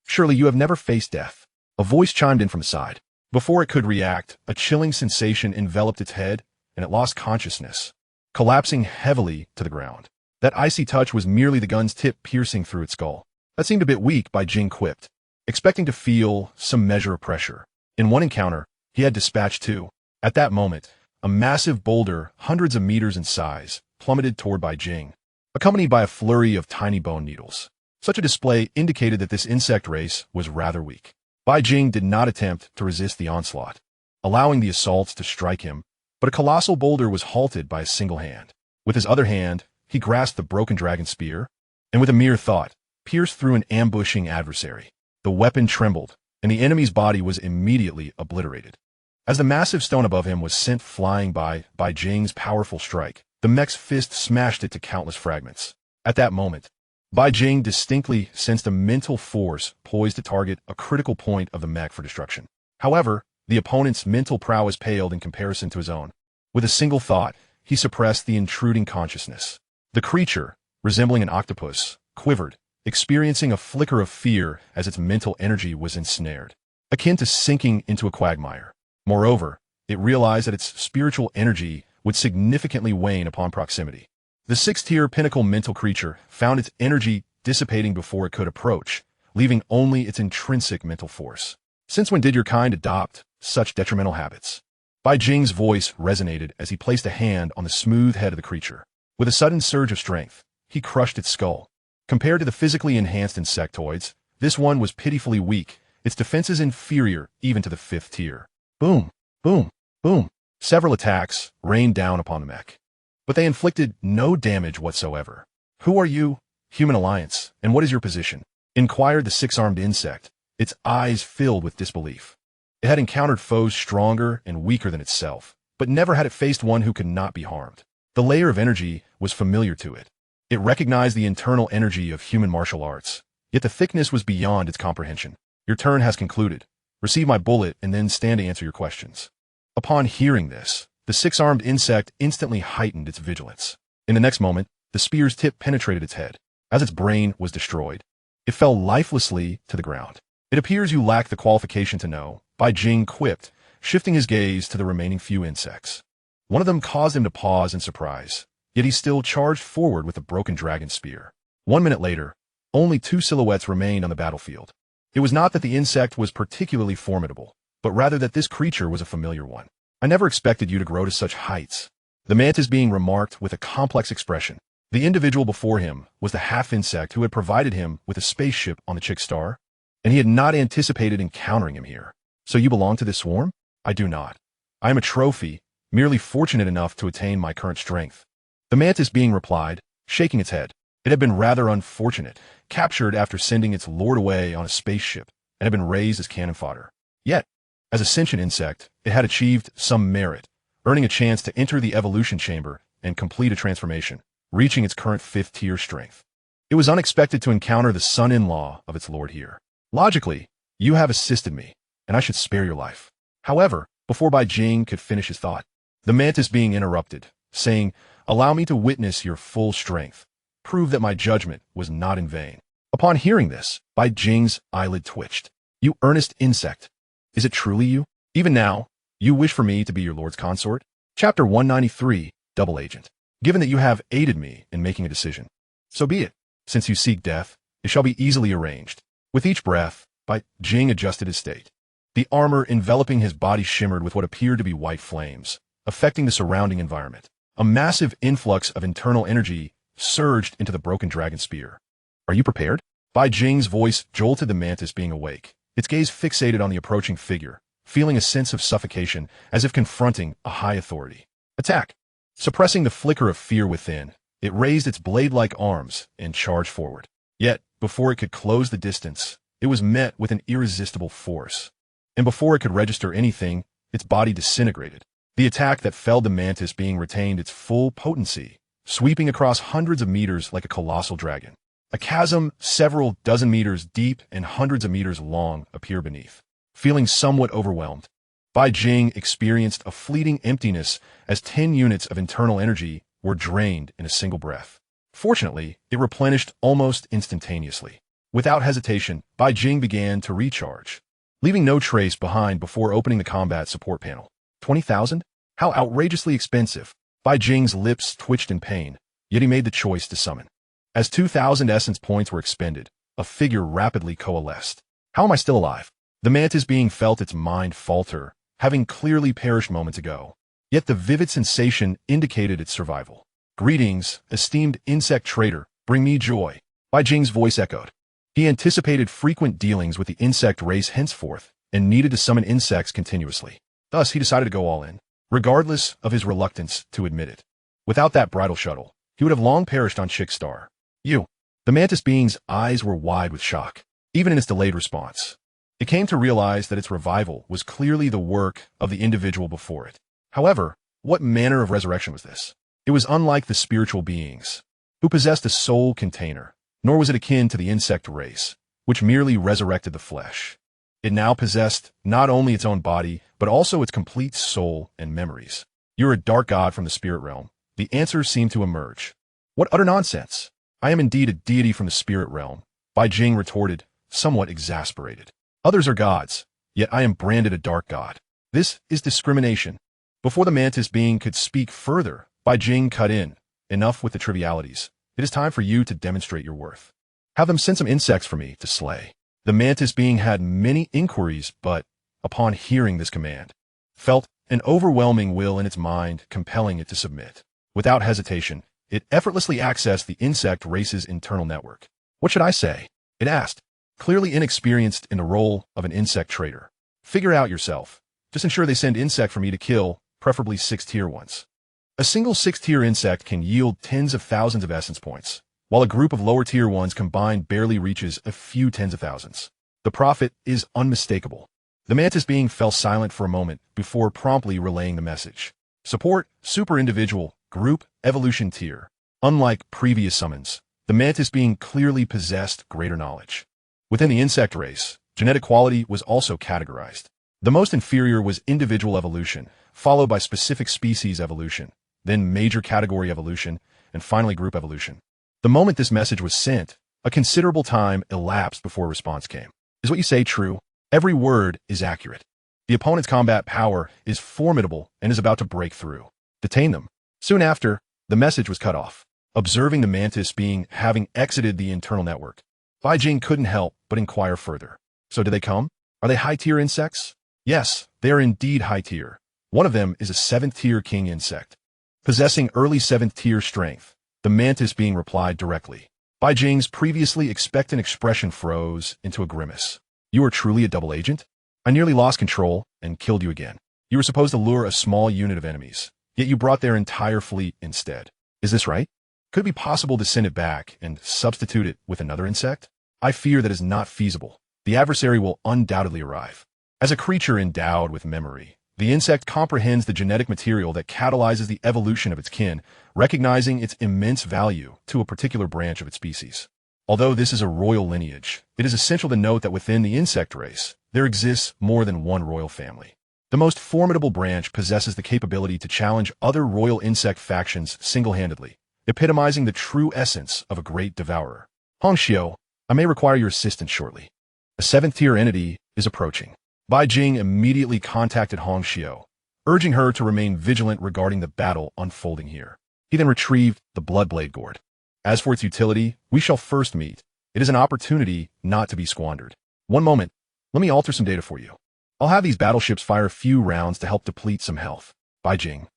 Surely you have never faced death. A voice chimed in from the side. Before it could react, a chilling sensation enveloped its head, and it lost consciousness, collapsing heavily to the ground. That icy touch was merely the gun's tip piercing through its skull. That seemed a bit weak, Bai Jing quipped, expecting to feel some measure of pressure. In one encounter, he had dispatched 2. At that moment, a massive boulder, hundreds of meters in size, plummeted toward Bai Jing, accompanied by a flurry of tiny bone needles. Such a display indicated that this insect race was rather weak. Bai Jing did not attempt to resist the onslaught, allowing the assaults to strike him, but a colossal boulder was halted by a single hand. With his other hand, he grasped the broken dragon spear, and with a mere thought, pierced through an ambushing adversary. The weapon trembled, and the enemy's body was immediately obliterated. As the massive stone above him was sent flying by Bai Jing's powerful strike, the mech's fist smashed it to countless fragments. At that moment, Bai Jing distinctly sensed a mental force poised to target a critical point of the mech for destruction. However, the opponent's mental prowess paled in comparison to his own. With a single thought, he suppressed the intruding consciousness. The creature, resembling an octopus, quivered, experiencing a flicker of fear as its mental energy was ensnared, akin to sinking into a quagmire. Moreover, it realized that its spiritual energy would significantly wane upon proximity. The 6th-tier pinnacle mental creature found its energy dissipating before it could approach, leaving only its intrinsic mental force. Since when did your kind adopt such detrimental habits? Bai Jing's voice resonated as he placed a hand on the smooth head of the creature. With a sudden surge of strength, he crushed its skull. Compared to the physically enhanced insectoids, this one was pitifully weak, its defenses inferior even to the 5th tier. Boom, boom, boom. Several attacks rained down upon the mech, but they inflicted no damage whatsoever. Who are you, Human Alliance, and what is your position? Inquired the 6-armed insect, its eyes filled with disbelief. It had encountered foes stronger and weaker than itself, but never had it faced one who could not be harmed. The layer of energy was familiar to it. It recognized the internal energy of human martial arts, yet the thickness was beyond its comprehension. Your turn has concluded. Receive my bullet and then stand to answer your questions. Upon hearing this, the 6-armed insect instantly heightened its vigilance. In the next moment, the spear's tip penetrated its head. As its brain was destroyed, it fell lifelessly to the ground. It appears you lack the qualification to know, Bai Jing quipped, shifting his gaze to the remaining few insects. One of them caused him to pause in surprise, yet he still charged forward with a broken dragon spear. 1 minute later, only 2 silhouettes remained on the battlefield. It was not that the insect was particularly formidable, but rather that this creature was a familiar one. I never expected you to grow to such heights. The mantis being remarked with a complex expression. The individual before him was the half-insect who had provided him with a spaceship on the Chick Star, and he had not anticipated encountering him here. So you belong to this swarm? I do not. I am a trophy, merely fortunate enough to attain my current strength. The mantis being replied, shaking its head. It had been rather unfortunate, captured after sending its lord away on a spaceship, and had been raised as cannon fodder. Yet, as a sentient insect, it had achieved some merit, earning a chance to enter the evolution chamber and complete a transformation, reaching its current 5th tier strength. It was unexpected to encounter the son-in-law of its lord here. Logically, you have assisted me, and I should spare your life. However, before Bai Jing could finish his thought, the mantis being interrupted, saying, "Allow me to witness your full strength, prove that my judgment was not in vain." Upon hearing this, Bai Jing's eyelid twitched. You earnest insect. Is it truly you? Even now, you wish for me to be your lord's consort? Chapter 193, Double Agent. Given that you have aided me in making a decision, so be it. Since you seek death, it shall be easily arranged. With each breath, Bai Jing adjusted his state. The armor enveloping his body shimmered with what appeared to be white flames, affecting the surrounding environment. A massive influx of internal energy surged into the broken dragon spear. Are you prepared? Bai Jing's voice jolted the mantis being awake, its gaze fixated on the approaching figure, feeling a sense of suffocation as if confronting a high authority. Attack! Suppressing the flicker of fear within, it raised its blade-like arms and charged forward. Yet, before it could close the distance, it was met with an irresistible force. And before it could register anything, its body disintegrated. The attack that felled the mantis being retained its full potency, sweeping across hundreds of meters like a colossal dragon. A chasm several dozen meters deep and hundreds of meters long appeared beneath. Feeling somewhat overwhelmed, Bai Jing experienced a fleeting emptiness as 10 units of internal energy were drained in a single breath. Fortunately, it replenished almost instantaneously. Without hesitation, Bai Jing began to recharge, leaving no trace behind before opening the combat support panel. 20,000? How outrageously expensive. Bai Jing's lips twitched in pain, yet he made the choice to summon. As 2,000 essence points were expended, a figure rapidly coalesced. How am I still alive? The mantis being felt its mind falter, having clearly perished moments ago. Yet the vivid sensation indicated its survival. Greetings, esteemed insect trader, bring me joy. Bai Jing's voice echoed. He anticipated frequent dealings with the insect race henceforth, and needed to summon insects continuously. Thus, he decided to go all in, regardless of his reluctance to admit it. Without that bridal shuttle, he would have long perished on Chick Star. You. The mantis being's eyes were wide with shock, even in its delayed response. It came to realize that its revival was clearly the work of the individual before it. However, what manner of resurrection was this? It was unlike the spiritual beings, who possessed a soul container, nor was it akin to the insect race, which merely resurrected the flesh. It now possessed not only its own body, but also its complete soul and memories. You're a dark god from the spirit realm. The answers seemed to emerge. What utter nonsense! I am indeed a deity from the spirit realm, Bai Jing retorted, somewhat exasperated. Others are gods, yet I am branded a dark god. This is discrimination. Before the mantis being could speak further, Bai Jing cut in. Enough with the trivialities. It is time for you to demonstrate your worth. Have them send some insects for me to slay. The mantis being had many inquiries, but, upon hearing this command, felt an overwhelming will in its mind compelling it to submit. Without hesitation, it effortlessly accessed the insect race's internal network. What should I say? It asked, clearly inexperienced in the role of an insect trader. Figure out yourself. Just ensure they send insect for me to kill, preferably 6-tier ones. A single 6-tier insect can yield tens of thousands of essence points, while a group of lower-tier ones combined barely reaches a few tens of thousands. The profit is unmistakable. The mantis being fell silent for a moment before promptly relaying the message. Support, super individual, group, evolution tier. Unlike previous summons, the mantis being clearly possessed greater knowledge. Within the insect race, genetic quality was also categorized. The most inferior was individual evolution, followed by specific species evolution, then major category evolution, and finally group evolution. The moment this message was sent, a considerable time elapsed before a response came. Is what you say true? Every word is accurate. The opponent's combat power is formidable and is about to break through. Detain them. Soon after, the message was cut off. Observing the mantis being having exited the internal network, Bai Jing couldn't help but inquire further. So do they come? Are they high-tier insects? Yes, they are indeed high-tier. One of them is a 7th-tier king insect, possessing early 7th-tier strength. The mantis being replied directly. Bai Jing's previously expectant expression froze into a grimace. You are truly a double agent? I nearly lost control and killed you again. You were supposed to lure a small unit of enemies, yet you brought their entire fleet instead. Is this right? Could it be possible to send it back and substitute it with another insect? I fear that is not feasible. The adversary will undoubtedly arrive. As a creature endowed with memory, the insect comprehends the genetic material that catalyzes the evolution of its kin, recognizing its immense value to a particular branch of its species. Although this is a royal lineage, it is essential to note that within the insect race, there exists more than one royal family. The most formidable branch possesses the capability to challenge other royal insect factions single-handedly, epitomizing the true essence of a great devourer. Hongxiu, I may require your assistance shortly. A 7th-tier entity is approaching. Bai Jing immediately contacted Hongxiu, urging her to remain vigilant regarding the battle unfolding here. He then retrieved the Bloodblade Gourd. As for its utility, we shall first meet. It is an opportunity not to be squandered. One moment, let me alter some data for you. I'll have these battleships fire a few rounds to help deplete some health. Bai Jing.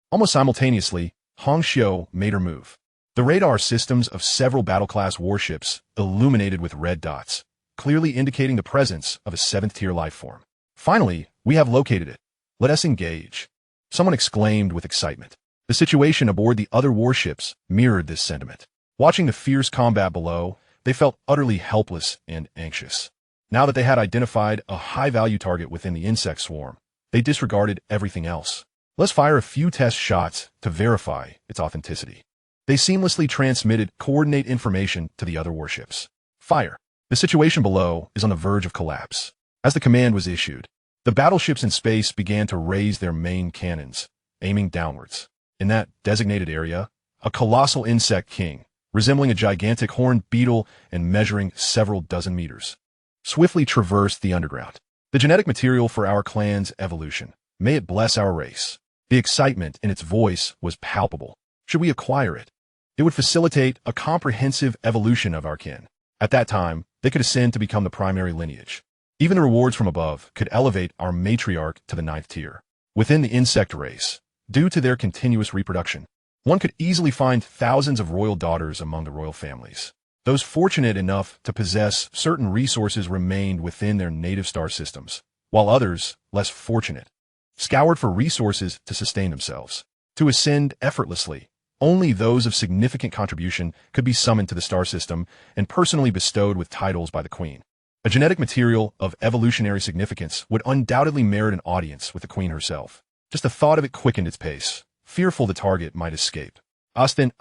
Almost simultaneously, Hongxiu made her move. The radar systems of several battle-class warships illuminated with red dots, clearly indicating the presence of a 7th-tier lifeform. Finally, we have located it. Let us engage. Someone exclaimed with excitement. The situation aboard the other warships mirrored this sentiment. Watching the fierce combat below, they felt utterly helpless and anxious. Now that they had identified a high-value target within the insect swarm, they disregarded everything else. Let's fire a few test shots to verify its authenticity. They seamlessly transmitted coordinate information to the other warships. Fire. The situation below is on the verge of collapse. As the command was issued, the battleships in space began to raise their main cannons, aiming downwards. In that designated area, a colossal insect king, resembling a gigantic horned beetle and measuring several dozen meters, swiftly traversed the underground. The genetic material for our clan's evolution. May it bless our race. The excitement in its voice was palpable. Should we acquire it? It would facilitate a comprehensive evolution of our kin. At that time, they could ascend to become the primary lineage. Even the rewards from above could elevate our matriarch to the 9th tier. Within the insect race, due to their continuous reproduction, one could easily find thousands of royal daughters among the royal families. Those fortunate enough to possess certain resources remained within their native star systems, while others, less fortunate, scoured for resources to sustain themselves. To ascend effortlessly, only those of significant contribution could be summoned to the star system and personally bestowed with titles by the queen. A genetic material of evolutionary significance would undoubtedly merit an audience with the queen herself. Just the thought of it quickened its pace, fearful the target might escape. Austin.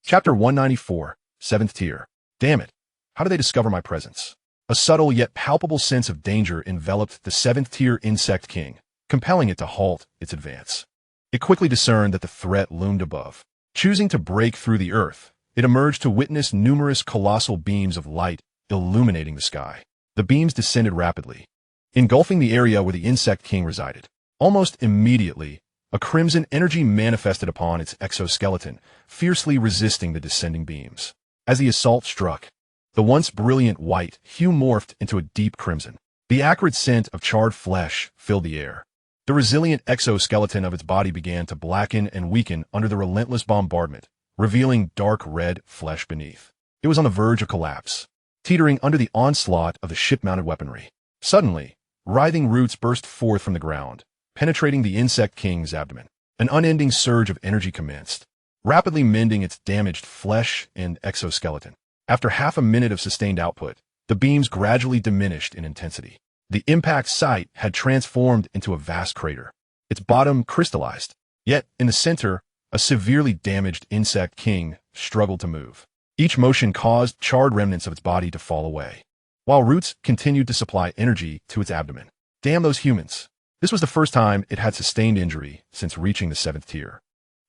Chapter 194, 7th tier. Damn it. How did they discover my presence? A subtle yet palpable sense of danger enveloped the 7th tier insect king, compelling it to halt its advance. It quickly discerned that the threat loomed above. Choosing to break through the earth, it emerged to witness numerous colossal beams of light illuminating the sky. The beams descended rapidly, engulfing the area where the insect king resided. Almost immediately, a crimson energy manifested upon its exoskeleton, fiercely resisting the descending beams. As the assault struck, The once brilliant white hue morphed into a deep crimson. The acrid scent of charred flesh filled the air. The resilient exoskeleton of its body began to blacken and weaken under the relentless bombardment, revealing dark red flesh beneath. It was on the verge of collapse, teetering under the onslaught of the ship-mounted weaponry. Suddenly, writhing roots burst forth from the ground, penetrating the insect king's abdomen. An unending surge of energy commenced, rapidly mending its damaged flesh and exoskeleton. After half a minute of sustained output, the beams gradually diminished in intensity. The impact site had transformed into a vast crater. Its bottom crystallized. Yet, in the center, a severely damaged insect king struggled to move. Each motion caused charred remnants of its body to fall away, while roots continued to supply energy to its abdomen. Damn those humans. This was the first time it had sustained injury since reaching the 7th tier.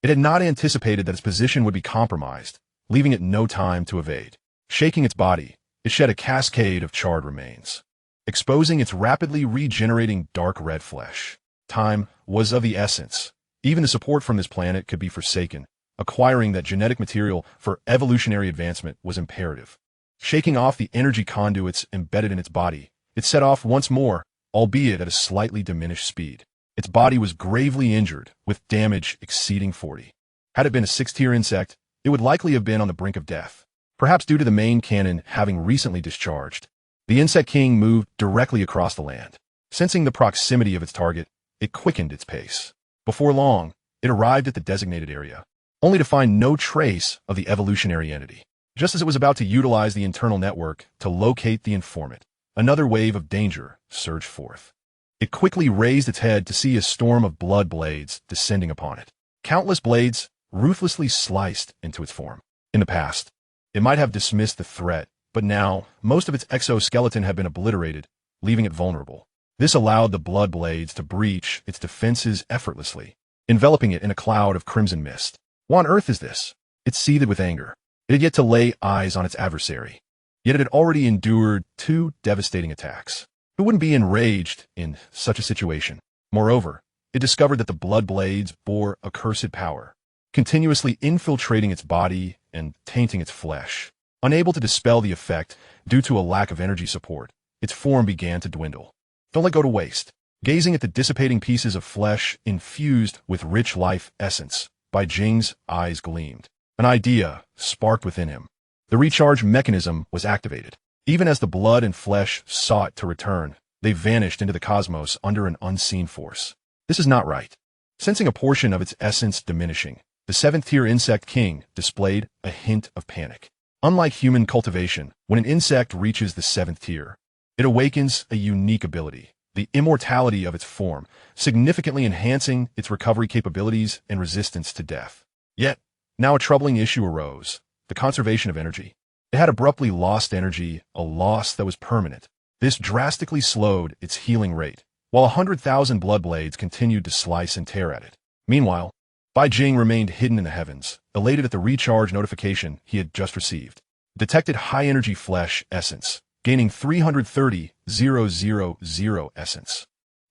It had not anticipated that its position would be compromised, leaving it no time to evade. Shaking its body, it shed a cascade of charred remains, exposing its rapidly regenerating dark red flesh. Time was of the essence. Even the support from this planet could be forsaken. Acquiring that genetic material for evolutionary advancement was imperative. Shaking off the energy conduits embedded in its body, it set off once more, albeit at a slightly diminished speed. Its body was gravely injured, with damage exceeding 40. Had it been a 6th-tier insect, it would likely have been on the brink of death. Perhaps due to the main cannon having recently discharged, the insect king moved directly across the land. Sensing the proximity of its target, it quickened its pace. Before long, it arrived at the designated area, only to find no trace of the evolutionary entity. Just as it was about to utilize the internal network to locate the informant, another wave of danger surged forth. It quickly raised its head to see a storm of blood blades descending upon it. Countless blades ruthlessly sliced into its form. In the past, it might have dismissed the threat, but now, most of its exoskeleton had been obliterated, leaving it vulnerable. This allowed the blood blades to breach its defenses effortlessly, enveloping it in a cloud of crimson mist. What on earth is this? It seethed with anger. It had yet to lay eyes on its adversary. Yet it had already endured 2 devastating attacks. Who wouldn't be enraged in such a situation? Moreover, it discovered that the blood blades bore accursed power, continuously infiltrating its body and tainting its flesh. Unable to dispel the effect due to a lack of energy support, its form began to dwindle. Don't let go to waste. Gazing at the dissipating pieces of flesh infused with rich life essence, Bai Jing's eyes gleamed. An idea sparked within him. The recharge mechanism was activated. Even as the blood and flesh sought to return, they vanished into the cosmos under an unseen force. This is not right. Sensing a portion of its essence diminishing, the 7th-tier insect king displayed a hint of panic. Unlike human cultivation, when an insect reaches the 7th tier, it awakens a unique ability, the immortality of its form, significantly enhancing its recovery capabilities and resistance to death. Yet, now a troubling issue arose, the conservation of energy. It had abruptly lost energy, a loss that was permanent. This drastically slowed its healing rate, while 100,000 blood blades continued to slice and tear at it. Meanwhile, Bai Jing remained hidden in the heavens, elated at the recharge notification he had just received. Detected high-energy flesh essence, gaining 330,000 essence.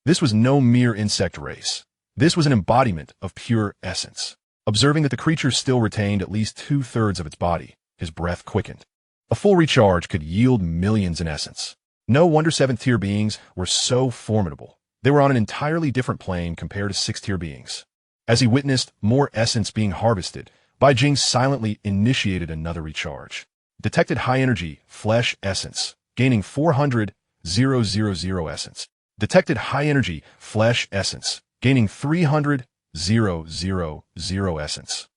This was no mere insect race. This was an embodiment of pure essence. Observing that the creature still retained at least 2/3 of its body, his breath quickened. A full recharge could yield millions in essence. No wonder 7th-tier beings were so formidable. They were on an entirely different plane compared to 6th-tier beings. As he witnessed more essence being harvested, Bai Jing silently initiated another recharge. Detected high-energy flesh essence, gaining 400,000 essence. Detected high-energy flesh essence, gaining 300,000 essence.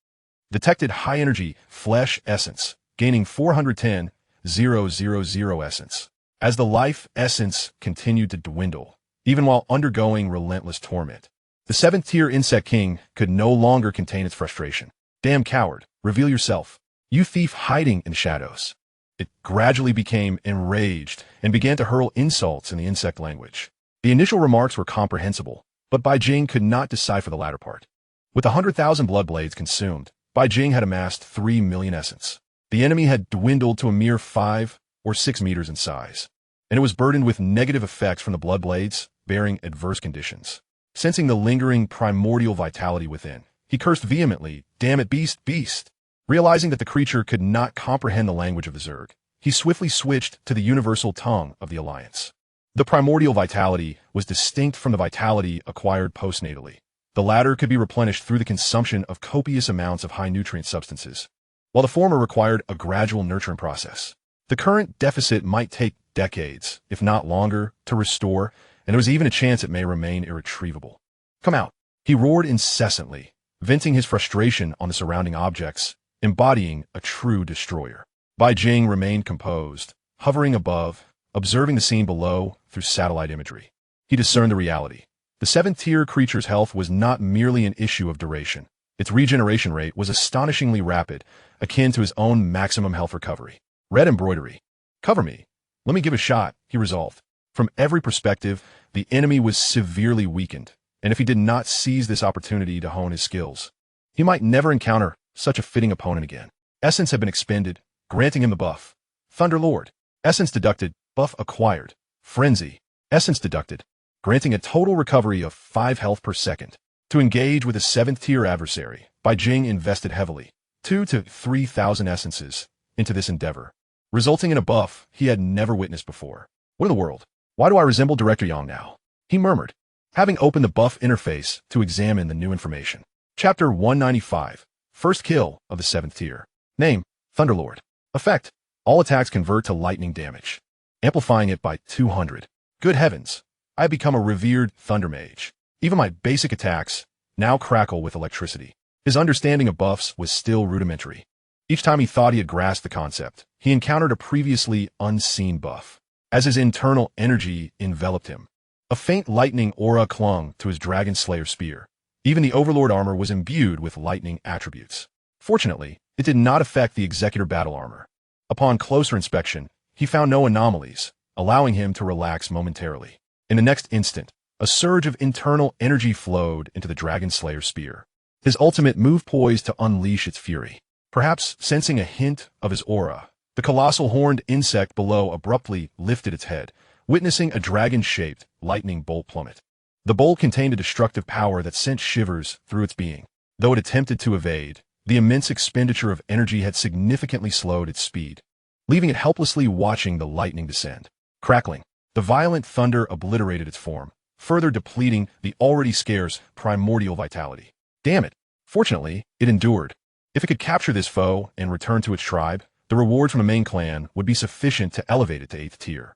Detected high-energy flesh essence, gaining 410,000 essence. As the life essence continued to dwindle, even while undergoing relentless torment, the 7th-tier insect king could no longer contain its frustration. Damn coward, reveal yourself. You thief hiding in the shadows. It gradually became enraged and began to hurl insults in the insect language. The initial remarks were comprehensible, but Bai Jing could not decipher the latter part. With 100,000 blood blades consumed, Bai Jing had amassed 3 million essence. The enemy had dwindled to a mere 5 or 6 meters in size, and it was burdened with negative effects from the blood blades, bearing adverse conditions. Sensing the lingering primordial vitality within, he cursed vehemently, "Damn it, beast, beast!" Realizing that the creature could not comprehend the language of the Zerg, he swiftly switched to the universal tongue of the Alliance. The primordial vitality was distinct from the vitality acquired postnatally. The latter could be replenished through the consumption of copious amounts of high-nutrient substances, while the former required a gradual nurturing process. The current deficit might take decades, if not longer, to restore, and there was even a chance it may remain irretrievable. "Come out!" He roared incessantly, venting his frustration on the surrounding objects, embodying a true destroyer. Bai Jing remained composed, hovering above, observing the scene below through satellite imagery. He discerned the reality. The seventh-tier creature's health was not merely an issue of duration. Its regeneration rate was astonishingly rapid, akin to his own maximum health recovery. Red embroidery. "Cover me. Let me give a shot," he resolved. From every perspective, the enemy was severely weakened, and if he did not seize this opportunity to hone his skills, he might never encounter such a fitting opponent again. Essence had been expended, granting him the buff. Thunder Lord. Essence deducted, buff acquired. Frenzy. Essence deducted, granting a total recovery of 5 health per second. To engage with a 7th-tier adversary, Bai Jing invested heavily, 2,000 to 3,000 essences, into this endeavor, resulting in a buff he had never witnessed before. "What in the world? Why do I resemble Director Yang now?" he murmured, having opened the buff interface to examine the new information. Chapter 195. First kill of the 7th tier. Name, Thunderlord. Effect, all attacks convert to lightning damage, amplifying it by 200. Good heavens, I have become a revered Thunder Mage. Even my basic attacks now crackle with electricity. His understanding of buffs was still rudimentary. Each time he thought he had grasped the concept, he encountered a previously unseen buff. As his internal energy enveloped him, a faint lightning aura clung to his Dragon Slayer spear. Even the Overlord armor was imbued with lightning attributes. Fortunately, it did not affect the Executor battle armor. Upon closer inspection, he found no anomalies, allowing him to relax momentarily. In the next instant, a surge of internal energy flowed into the Dragon Slayer spear. His ultimate moved poised to unleash its fury. Perhaps sensing a hint of his aura, the colossal horned insect below abruptly lifted its head, witnessing a dragon-shaped lightning bolt plummet. The bolt contained a destructive power that sent shivers through its being. Though it attempted to evade, the immense expenditure of energy had significantly slowed its speed, leaving it helplessly watching the lightning descend. Crackling, the violent thunder obliterated its form, further depleting the already scarce primordial vitality. Damn it! Fortunately, it endured. If it could capture this foe and return to its tribe, the reward from the main clan would be sufficient to elevate it to 8th tier.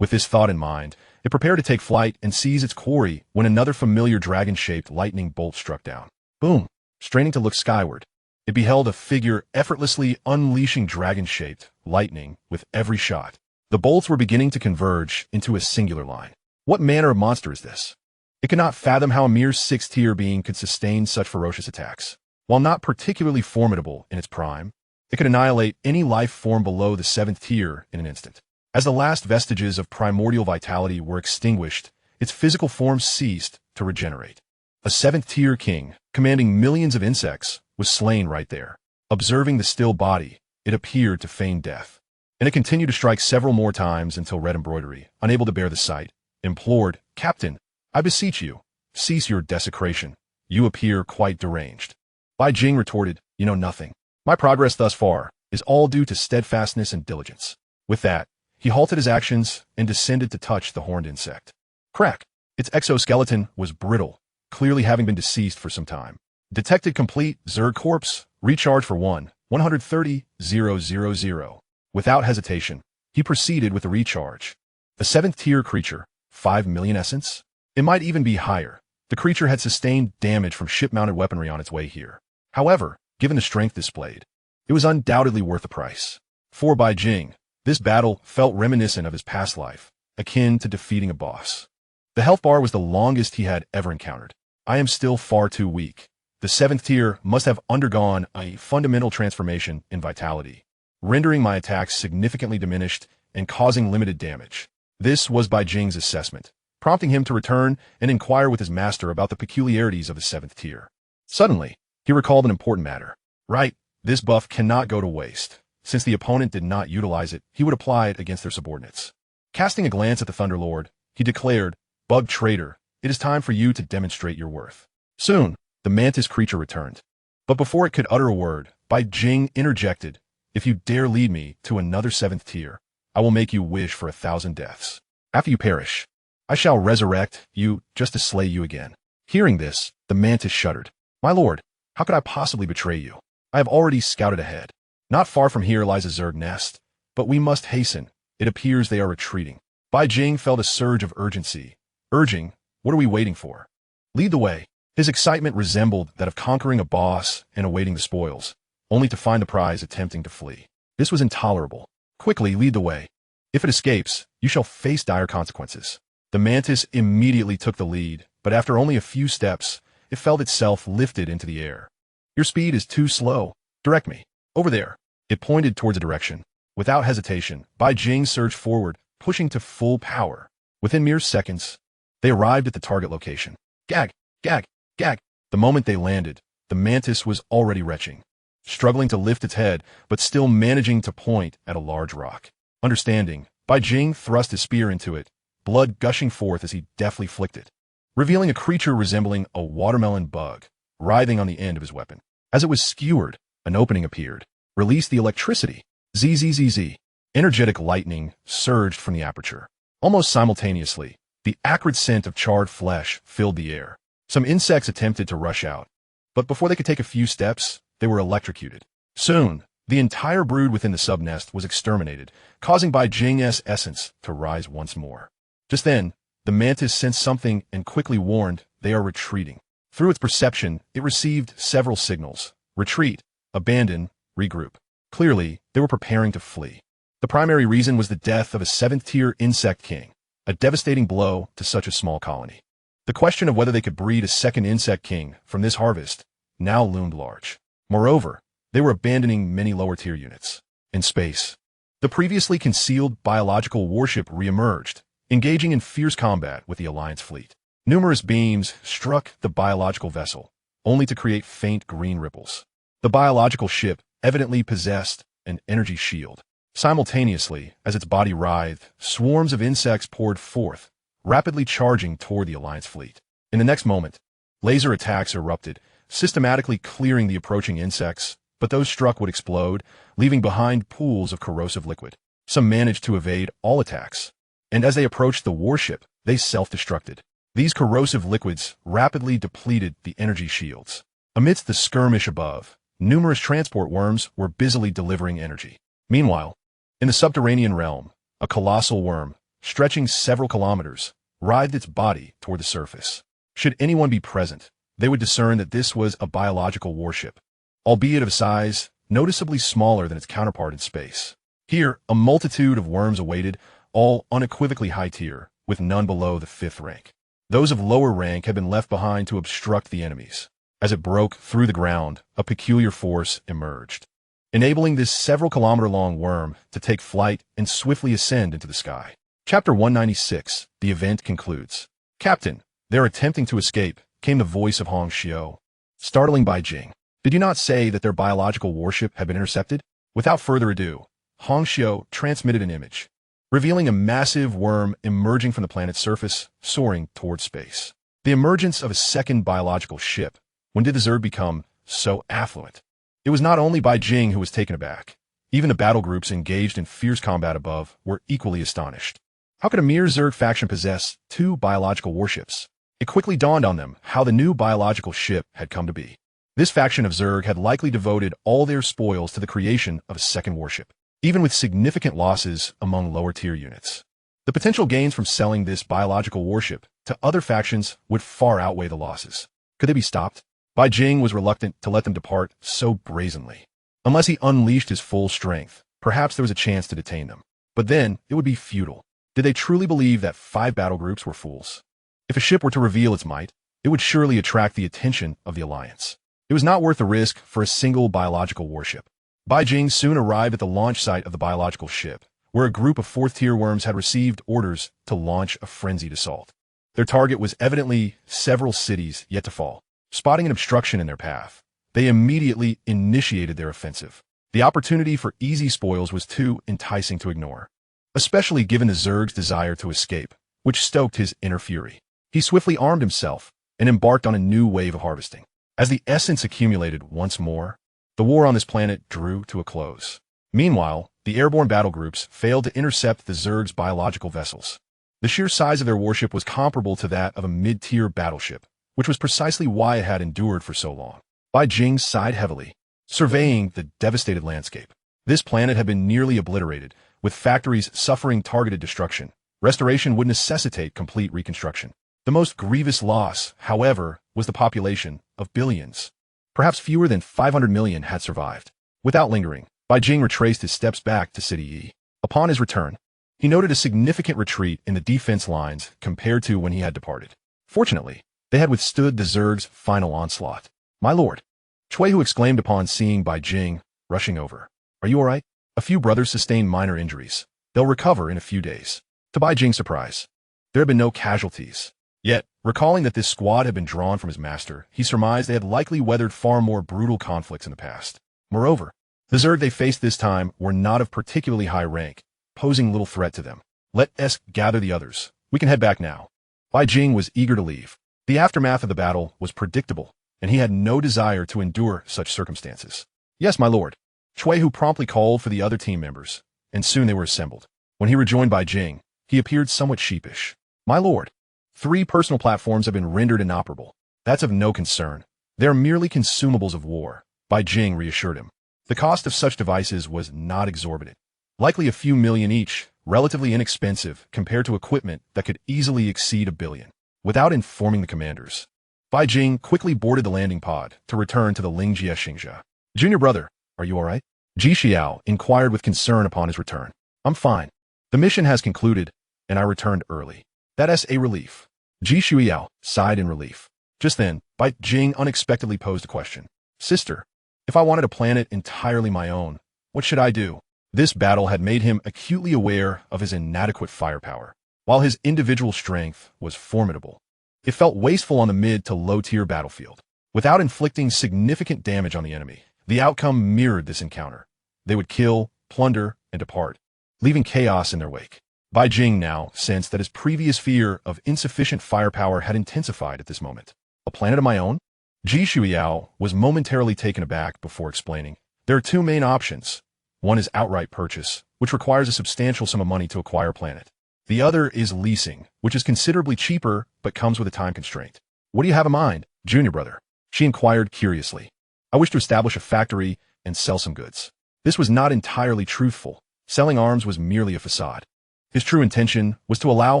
With this thought in mind, it prepared to take flight and seize its quarry when another familiar dragon-shaped lightning bolt struck down. Boom! Straining to look skyward, it beheld a figure effortlessly unleashing dragon-shaped lightning with every shot. The bolts were beginning to converge into a singular line. What manner of monster is this? It could not fathom how a mere 6th-tier being could sustain such ferocious attacks. While not particularly formidable in its prime, it could annihilate any life form below the 7th tier in an instant. As the last vestiges of primordial vitality were extinguished, its physical form ceased to regenerate. A 7th-tier king, commanding millions of insects, was slain right there. Observing the still body, it appeared to feign death. And it continued to strike several more times until Red Embroidery, unable to bear the sight, implored, "Captain, I beseech you, cease your desecration. You appear quite deranged." Bai Jing retorted, "You know nothing. My progress thus far is all due to steadfastness and diligence." With that, he halted his actions and descended to touch the horned insect. Crack! Its exoskeleton was brittle, clearly having been deceased for some time. Detected complete, Zerg corpse, recharge for 130,000. Without hesitation, he proceeded with the recharge. A 7th-tier creature, 5 million essence? It might even be higher. The creature had sustained damage from ship-mounted weaponry on its way here. However, given the strength displayed, it was undoubtedly worth the price. For Bai Jing, this battle felt reminiscent of his past life, akin to defeating a boss. The health bar was the longest he had ever encountered. I am still far too weak. The 7th tier must have undergone a fundamental transformation in vitality, rendering my attacks significantly diminished and causing limited damage. This was Bai Jing's assessment, prompting him to return and inquire with his master about the peculiarities of the 7th tier. Suddenly, he recalled an important matter. Right, this buff cannot go to waste. Since the opponent did not utilize it, he would apply it against their subordinates. Casting a glance at the Thunderlord, he declared, "Bug traitor, it is time for you to demonstrate your worth." Soon, the mantis creature returned. But before it could utter a word, Bai Jing interjected, If you dare lead me to another 7th tier, I will make you wish for 1,000 deaths. After you perish, I shall resurrect you just to slay you again." Hearing this, the mantis shuddered. "My lord, how could I possibly betray you? I have already scouted ahead. Not far from here lies a Zerg nest, but we must hasten. It appears they are retreating." Bai Jing felt a surge of urgency, urging, "What are we waiting for? Lead the way." His excitement resembled that of conquering a boss and awaiting the spoils, only to find the prize attempting to flee. This was intolerable. "Quickly lead the way. If it escapes, you shall face dire consequences." The mantis immediately took the lead, but after only a few steps, it felt itself lifted into the air. "Your speed is too slow. Direct me. Over there." It pointed towards a direction. Without hesitation, Bai Jing surged forward, pushing to full power. Within mere seconds, they arrived at the target location. Gag, gag, gag. The moment they landed, the mantis was already retching, struggling to lift its head, but still managing to point at a large rock. Understanding, Bai Jing thrust his spear into it, blood gushing forth as he deftly flicked it, revealing a creature resembling a watermelon bug, writhing on the end of his weapon. As it was skewered, an opening appeared. "Release the electricity." Zzz. Energetic lightning surged from the aperture. Almost simultaneously, the acrid scent of charred flesh filled the air. Some insects attempted to rush out, but before they could take a few steps, they were electrocuted. Soon, the entire brood within the sub-nest was exterminated, causing Bai Jing's essence to rise once more. Just then, the mantis sensed something and quickly warned they are retreating. Through its perception, it received several signals: retreat, abandon, regroup. Clearly, they were preparing to flee. The primary reason was the death of a 7th-tier insect king, a devastating blow to such a small colony. The question of whether they could breed a second insect king from this harvest now loomed large. Moreover, they were abandoning many lower-tier units. In space, the previously concealed biological warship re-emerged, engaging in fierce combat with the Alliance fleet. Numerous beams struck the biological vessel, only to create faint green ripples. The biological ship evidently possessed an energy shield. Simultaneously, as its body writhed, swarms of insects poured forth, rapidly charging toward the Alliance fleet. In the next moment, laser attacks erupted, systematically clearing the approaching insects, but those struck would explode, leaving behind pools of corrosive liquid. Some managed to evade all attacks, and as they approached the warship, they self-destructed. These corrosive liquids rapidly depleted the energy shields. Amidst the skirmish above, numerous transport worms were busily delivering energy. Meanwhile, in the subterranean realm, a colossal worm, stretching several kilometers, writhed its body toward the surface. Should anyone be present, they would discern that this was a biological warship, albeit of a size noticeably smaller than its counterpart in space. Here, a multitude of worms awaited, all unequivocally high tier, with none below the 5th rank. Those of lower rank had been left behind to obstruct the enemies. As it broke through the ground, a peculiar force emerged, enabling this several-kilometer-long worm to take flight and swiftly ascend into the sky. Chapter 196, the event concludes. "Captain, they're attempting to escape," came the voice of Hong Xiao, startling Bai Jing. "Did you not say that their biological warship had been intercepted?" Without further ado, Hong Xiao transmitted an image, revealing a massive worm emerging from the planet's surface, soaring toward space. The emergence of a second biological ship. When did the Zerg become so affluent? It was not only Bai Jing who was taken aback. Even the battle groups engaged in fierce combat above were equally astonished. How could a mere Zerg faction possess 2 biological warships? It quickly dawned on them how the new biological ship had come to be. This faction of Zerg had likely devoted all their spoils to the creation of a second warship, even with significant losses among lower-tier units. The potential gains from selling this biological warship to other factions would far outweigh the losses. Could they be stopped? Bai Jing was reluctant to let them depart so brazenly. Unless he unleashed his full strength, perhaps there was a chance to detain them. But then, it would be futile. Did they truly believe that 5 battle groups were fools? If a ship were to reveal its might, it would surely attract the attention of the Alliance. It was not worth the risk for a single biological warship. Bai Jing soon arrived at the launch site of the biological ship, where a group of 4th-tier worms had received orders to launch a frenzied assault. Their target was evidently several cities yet to fall. Spotting an obstruction in their path, they immediately initiated their offensive. The opportunity for easy spoils was too enticing to ignore, especially given the Zerg's desire to escape, which stoked his inner fury. He swiftly armed himself and embarked on a new wave of harvesting. As the essence accumulated once more, the war on this planet drew to a close. Meanwhile, the airborne battle groups failed to intercept the Zerg's biological vessels. The sheer size of their warship was comparable to that of a mid-tier battleship, which was precisely why it had endured for so long. Bai Jing sighed heavily, surveying the devastated landscape. This planet had been nearly obliterated, with factories suffering targeted destruction. Restoration would necessitate complete reconstruction. The most grievous loss, however, was the population of billions. Perhaps fewer than 500 million had survived. Without lingering, Bai Jing retraced his steps back to City E. Upon his return, he noted a significant retreat in the defense lines compared to when he had departed. Fortunately, they had withstood the Zerg's final onslaught. "My lord," Chuehu exclaimed upon seeing Bai Jing rushing over. "Are you all right?" A few brothers sustained minor injuries. They'll recover in a few days. To Bai Jing's surprise, there had been no casualties. Yet, recalling that this squad had been drawn from his master, he surmised they had likely weathered far more brutal conflicts in the past. Moreover, the Zerg they faced this time were not of particularly high rank, posing little threat to them. "Let us gather the others. We can head back now." Bai Jing was eager to leave. The aftermath of the battle was predictable, and he had no desire to endure such circumstances. "Yes, my lord." Chuehu promptly called for the other team members, and soon they were assembled. When he rejoined Bai Jing, he appeared somewhat sheepish. "My lord, 3 personal platforms have been rendered inoperable. That's of no concern. They are merely consumables of war," Bai Jing reassured him. The cost of such devices was not exorbitant. Likely a few million each, relatively inexpensive compared to equipment that could easily exceed $1 billion. Without informing the commanders, Bai Jing quickly boarded the landing pod to return to the Lingjie Xingzha. "Junior brother, are you all right?" Ji Xiao inquired with concern upon his return. "I'm fine. The mission has concluded, and I returned early. That's a relief." Ji Xiao sighed in relief. Just then, Bai Jing unexpectedly posed a question. "Sister, if I wanted a planet entirely my own, what should I do?" This battle had made him acutely aware of his inadequate firepower. While his individual strength was formidable, it felt wasteful on the mid to low-tier battlefield. Without inflicting significant damage on the enemy, the outcome mirrored this encounter. They would kill, plunder, and depart, leaving chaos in their wake. Bai Jing now sensed that his previous fear of insufficient firepower had intensified at this moment. "A planet of my own?" Ji Xiao was momentarily taken aback before explaining. "There are 2 main options. One is outright purchase, which requires a substantial sum of money to acquire a planet. The other is leasing, which is considerably cheaper but comes with a time constraint." "What do you have in mind, junior brother?" she inquired curiously. "I wish to establish a factory and sell some goods." This was not entirely truthful. Selling arms was merely a facade. His true intention was to allow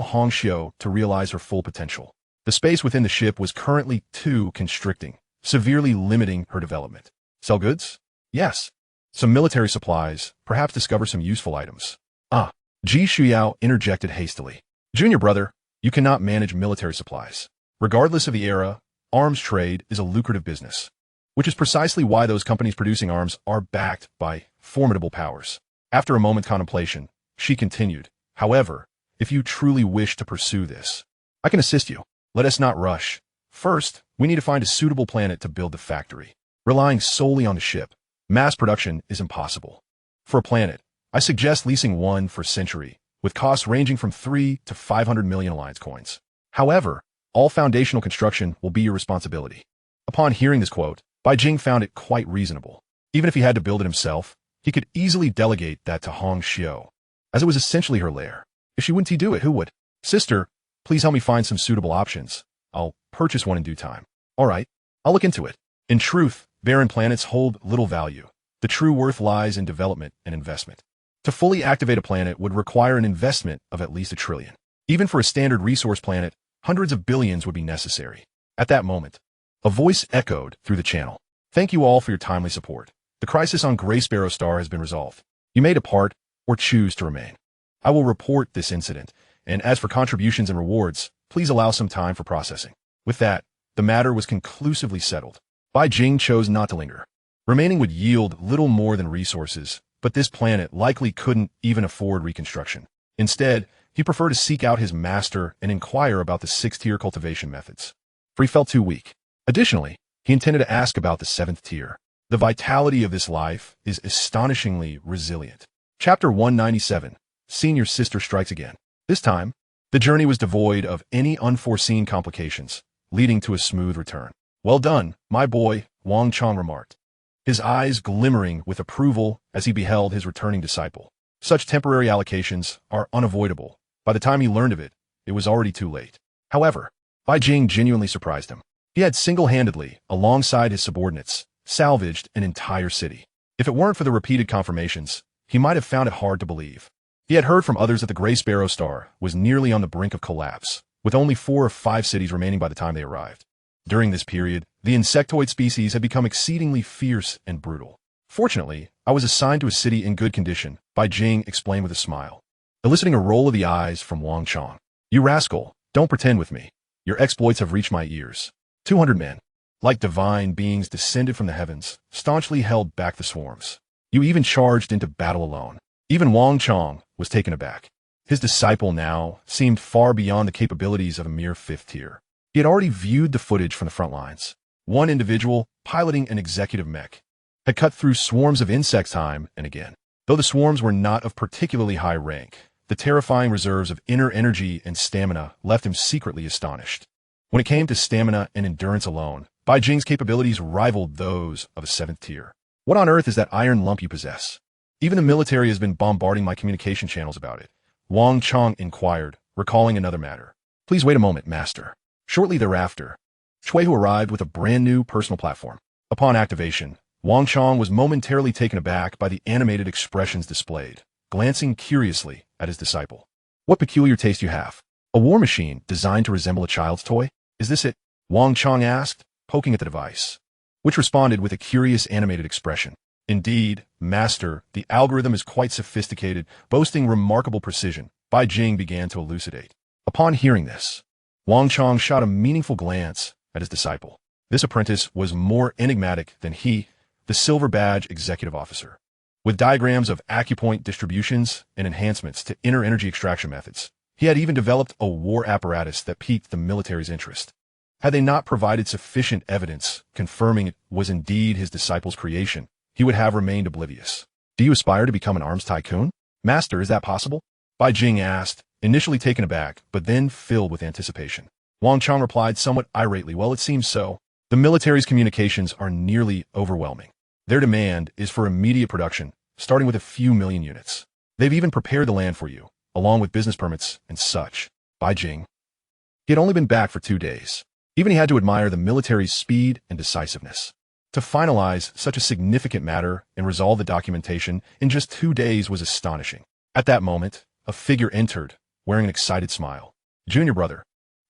Hong Xiu to realize her full potential. The space within the ship was currently too constricting, severely limiting her development. "Sell goods?" "Yes. Some military supplies, perhaps discover some useful items." "Ah," Ji Xiao interjected hastily. "Junior brother, you cannot manage military supplies. Regardless of the era, arms trade is a lucrative business, which is precisely why those companies producing arms are backed by formidable powers." After a moment's contemplation, she continued, "However, if you truly wish to pursue this, I can assist you. Let us not rush. First, we need to find a suitable planet to build the factory. Relying solely on the ship, mass production is impossible. For a planet, I suggest leasing one for a century, with costs ranging from 3 to 500 million alliance coins. However, all foundational construction will be your responsibility." Upon hearing this quote, Bai Jing found it quite reasonable. Even if he had to build it himself, he could easily delegate that to Hong Xiu, as it was essentially her lair. If she wouldn't do it, who would? "Sister, please help me find some suitable options. I'll purchase one in due time." "All right, I'll look into it." In truth, barren planets hold little value. The true worth lies in development and investment. To fully activate a planet would require an investment of at least $1 trillion. Even for a standard resource planet, hundreds of billions would be necessary. At that moment, a voice echoed through the channel. "Thank you all for your timely support. The crisis on Grey Sparrow Star has been resolved. You may depart or choose to remain. I will report this incident, and as for contributions and rewards, please allow some time for processing." With that, the matter was conclusively settled. Bai Jing chose not to linger. Remaining would yield little more than resources, but this planet likely couldn't even afford reconstruction. Instead, he preferred to seek out his master and inquire about the 6th-tier cultivation methods, for he felt too weak. Additionally, he intended to ask about the 7th tier. The vitality of this life is astonishingly resilient. Chapter 197, Senior Sister Strikes Again. This time, the journey was devoid of any unforeseen complications, leading to a smooth return. "Well done, my boy," Wang Chong remarked. his eyes glimmering with approval as he beheld his returning disciple. Such temporary allocations are unavoidable. By the time he learned of it, it was already too late. However, Bai Jing genuinely surprised him. He had single-handedly, alongside his subordinates, salvaged an entire city. If it weren't for the repeated confirmations, he might have found it hard to believe. He had heard from others that the Grey Sparrow Star was nearly on the brink of collapse, with only 4 or 5 cities remaining by the time they arrived. During this period, the insectoid species had become exceedingly fierce and brutal. Fortunately, I was assigned to a city in good condition, Bai Jing explained with a smile, eliciting a roll of the eyes from Wang Chong. You rascal, don't pretend with me. Your exploits have reached my ears. 200 men, like divine beings descended from the heavens, staunchly held back the swarms. You even charged into battle alone. Even Wang Chong was taken aback. His disciple now seemed far beyond the capabilities of a mere 5th tier. He had already viewed the footage from the front lines. One individual, piloting an executive mech, had cut through swarms of insects time and again. Though the swarms were not of particularly high rank, the terrifying reserves of inner energy and stamina left him secretly astonished. When it came to stamina and endurance alone, Bai Jing's capabilities rivaled those of a 7th tier. What on earth is that iron lump you possess? Even the military has been bombarding my communication channels about it, Wang Chong inquired, recalling another matter. Please wait a moment, master. Shortly thereafter, Chuehu arrived with a brand new personal platform. Upon activation, Wang Chong was momentarily taken aback by the animated expressions displayed, glancing curiously at his disciple. What peculiar taste you have. A war machine designed to resemble a child's toy? Is this it? Wang Chong asked, poking at the device, which responded with a curious animated expression. Indeed, master, the algorithm is quite sophisticated, boasting remarkable precision, Bai Jing began to elucidate. Upon hearing this, Wang Chong shot a meaningful glance at his disciple. This apprentice was more enigmatic than he, the silver badge executive officer. With diagrams of acupoint distributions and enhancements to inner energy extraction methods, he had even developed a war apparatus that piqued the military's interest. Had they not provided sufficient evidence confirming it was indeed his disciple's creation, he would have remained oblivious. Do you aspire to become an arms tycoon? Master, is that possible? Bai Jing asked, initially taken aback, but then filled with anticipation. Wang Chong replied somewhat irately, well, it seems so. The military's communications are nearly overwhelming. Their demand is for immediate production, starting with a few million units. They've even prepared the land for you, along with business permits and such. Bai Jing. He had only been back for 2 days. Even he had to admire the military's speed and decisiveness. To finalize such a significant matter and resolve the documentation in just 2 days was astonishing. At that moment, a figure entered, wearing an excited smile. Junior brother,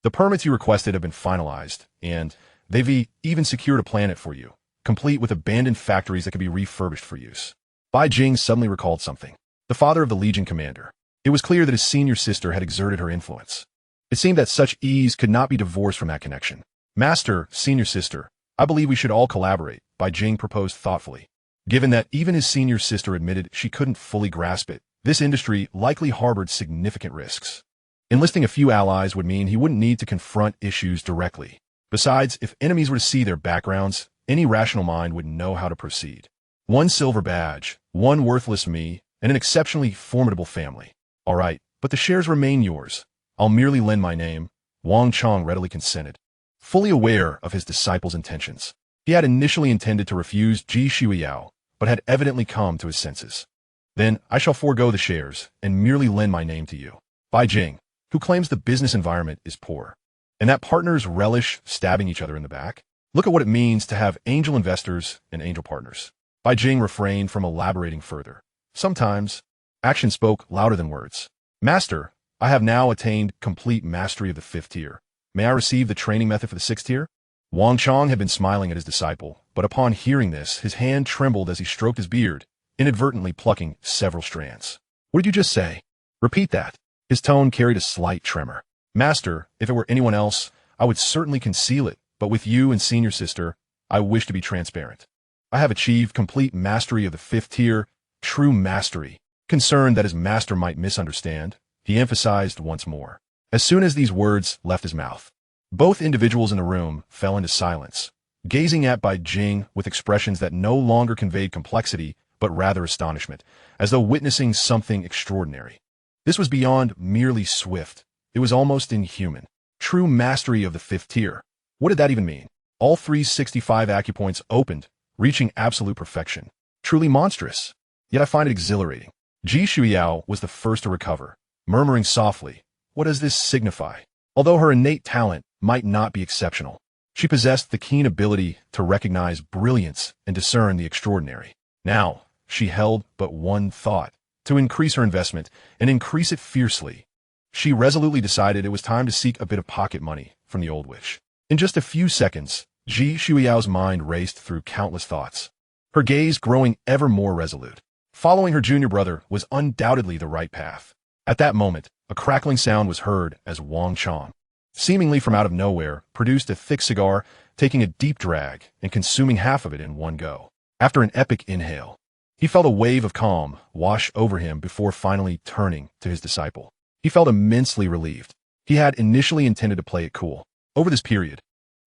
the permits you requested have been finalized, and they've even secured a planet for you, complete with abandoned factories that can be refurbished for use. Bai Jing suddenly recalled something. The father of the Legion commander. It was clear that his senior sister had exerted her influence. It seemed that such ease could not be divorced from that connection. Master, senior sister, I believe we should all collaborate, Bai Jing proposed thoughtfully. Given that even his senior sister admitted she couldn't fully grasp it, this industry likely harbored significant risks. Enlisting a few allies would mean he wouldn't need to confront issues directly. Besides, if enemies were to see their backgrounds, any rational mind would know how to proceed. 1 silver badge, 1 worthless me, and an exceptionally formidable family. All right, but the shares remain yours. I'll merely lend my name. Wang Chong readily consented. Fully aware of his disciple's intentions, he had initially intended to refuse Ji Shuiyao, but had evidently come to his senses. Then I shall forego the shares and merely lend my name to you. Bai Jing, who claims the business environment is poor, and that partners relish stabbing each other in the back. Look at what it means to have angel investors and angel partners. Bai Jing refrained from elaborating further. Sometimes, action spoke louder than words. Master, I have now attained complete mastery of the 5th tier. May I receive the training method for the 6th tier? Wang Chong had been smiling at his disciple, but upon hearing this, his hand trembled as he stroked his beard, inadvertently plucking several strands. What did you just say? Repeat that. His tone carried a slight tremor. Master, if it were anyone else, I would certainly conceal it, but with you and senior sister, I wish to be transparent. I have achieved complete mastery of the 5th tier, true mastery. Concerned that his master might misunderstand, he emphasized once more. As soon as these words left his mouth, both individuals in the room fell into silence, gazing at Bai Jing with expressions that no longer conveyed complexity, but rather astonishment, as though witnessing something extraordinary. This was beyond merely swift. It was almost inhuman. True mastery of the 5th tier. What did that even mean? All 365 acupoints opened, reaching absolute perfection. Truly monstrous. Yet I find it exhilarating. Ji Shuiyao was the first to recover, murmuring softly, "What does this signify?" Although her innate talent might not be exceptional, she possessed the keen ability to recognize brilliance and discern the extraordinary. Now, she held but one thought: to increase her investment and increase it fiercely. She resolutely decided it was time to seek a bit of pocket money from the old witch. In just a few seconds, Ji Shuiyao's mind raced through countless thoughts, her gaze growing ever more resolute. Following her junior brother was undoubtedly the right path. At that moment, a crackling sound was heard as Wang Chong, seemingly from out of nowhere, produced a thick cigar, taking a deep drag and consuming half of it in one go. After an epic inhale, he felt a wave of calm wash over him before finally turning to his disciple. He felt immensely relieved. He had initially intended to play it cool. Over this period,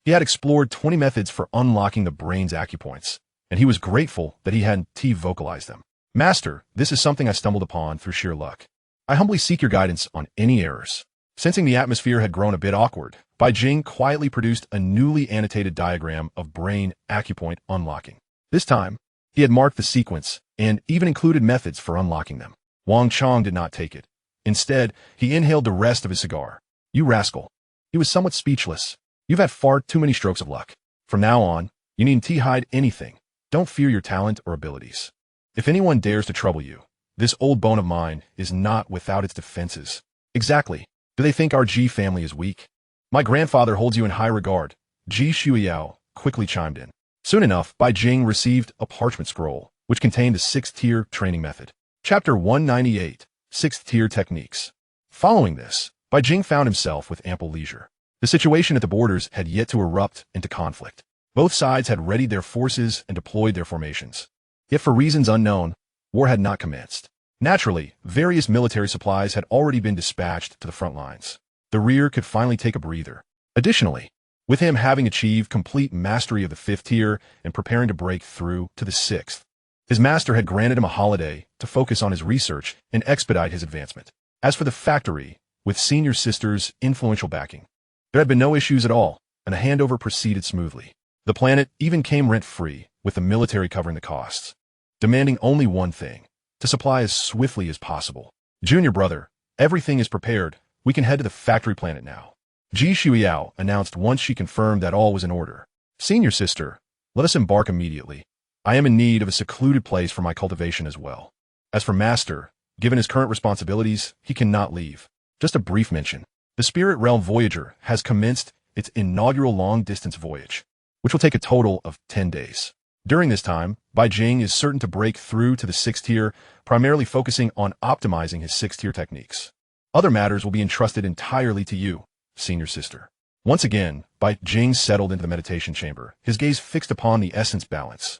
he had explored 20 methods for unlocking the brain's acupoints, and he was grateful that he hadn't vocalized them. "Master, this is something I stumbled upon through sheer luck. I humbly seek your guidance on any errors." Sensing the atmosphere had grown a bit awkward, Bai Jing quietly produced a newly annotated diagram of brain acupoint unlocking. This time, he had marked the sequence and even included methods for unlocking them. Wang Chong did not take it. Instead, he inhaled the rest of his cigar. "You rascal." He was somewhat speechless. "You've had far too many strokes of luck. From now on, you needn't hide anything. Don't fear your talent or abilities. If anyone dares to trouble you, this old bone of mine is not without its defenses." "Exactly. Do they think our Ji family is weak?" "My grandfather holds you in high regard," Ji Shuiyao quickly chimed in. Soon enough, Bai Jing received a parchment scroll, which contained the 6th-tier training method. Chapter 198, 6th-tier techniques. Following this, Bai Jing found himself with ample leisure. The situation at the borders had yet to erupt into conflict. Both sides had readied their forces and deployed their formations. Yet for reasons unknown, war had not commenced. Naturally, various military supplies had already been dispatched to the front lines. The rear could finally take a breather. Additionally, with him having achieved complete mastery of the 5th tier and preparing to break through to the 6th, his master had granted him a holiday to focus on his research and expedite his advancement. As for the factory, with senior sister's influential backing, there had been no issues at all, and the handover proceeded smoothly. The planet even came rent-free, with the military covering the costs, demanding only one thing: to supply as swiftly as possible. "Junior brother, everything is prepared. We can head to the factory planet now," Ji Shuiyao announced once she confirmed that all was in order. "Senior sister, let us embark immediately. I am in need of a secluded place for my cultivation as well. As for master, given his current responsibilities, he cannot leave. Just a brief mention. The Spirit Realm Voyager has commenced its inaugural long-distance voyage, which will take a total of 10 days. During this time, Bai Jing is certain to break through to the 6th tier, primarily focusing on optimizing his 6th tier techniques. Other matters will be entrusted entirely to you, senior sister." Once again, Bai Jing settled into the meditation chamber, his gaze fixed upon the essence balance.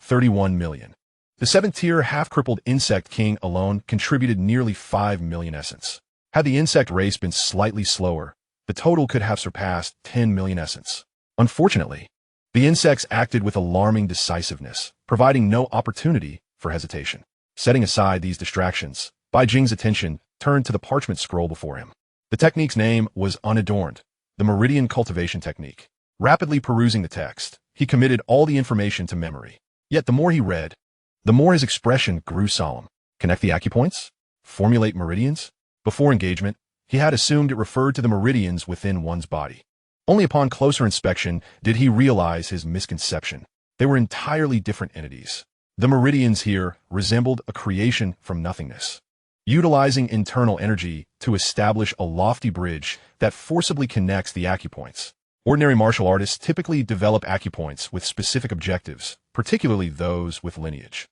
31 million. The 7th tier half-crippled insect king alone contributed nearly 5 million essence. Had the insect race been slightly slower, the total could have surpassed 10 million essence. Unfortunately, the insects acted with alarming decisiveness, providing no opportunity for hesitation. Setting aside these distractions, Bai Jing's attention turned to the parchment scroll before him. The technique's name was Unadorned, the Meridian Cultivation Technique. Rapidly perusing the text, he committed all the information to memory. Yet the more he read, the more his expression grew solemn. Connect the acupoints? Formulate meridians? Before engagement, he had assumed it referred to the meridians within one's body. Only upon closer inspection did he realize his misconception. They were entirely different entities. The meridians here resembled a creation from nothingness, utilizing internal energy to establish a lofty bridge that forcibly connects the acupoints. Ordinary martial artists typically develop acupoints with specific objectives, particularly those with lineage.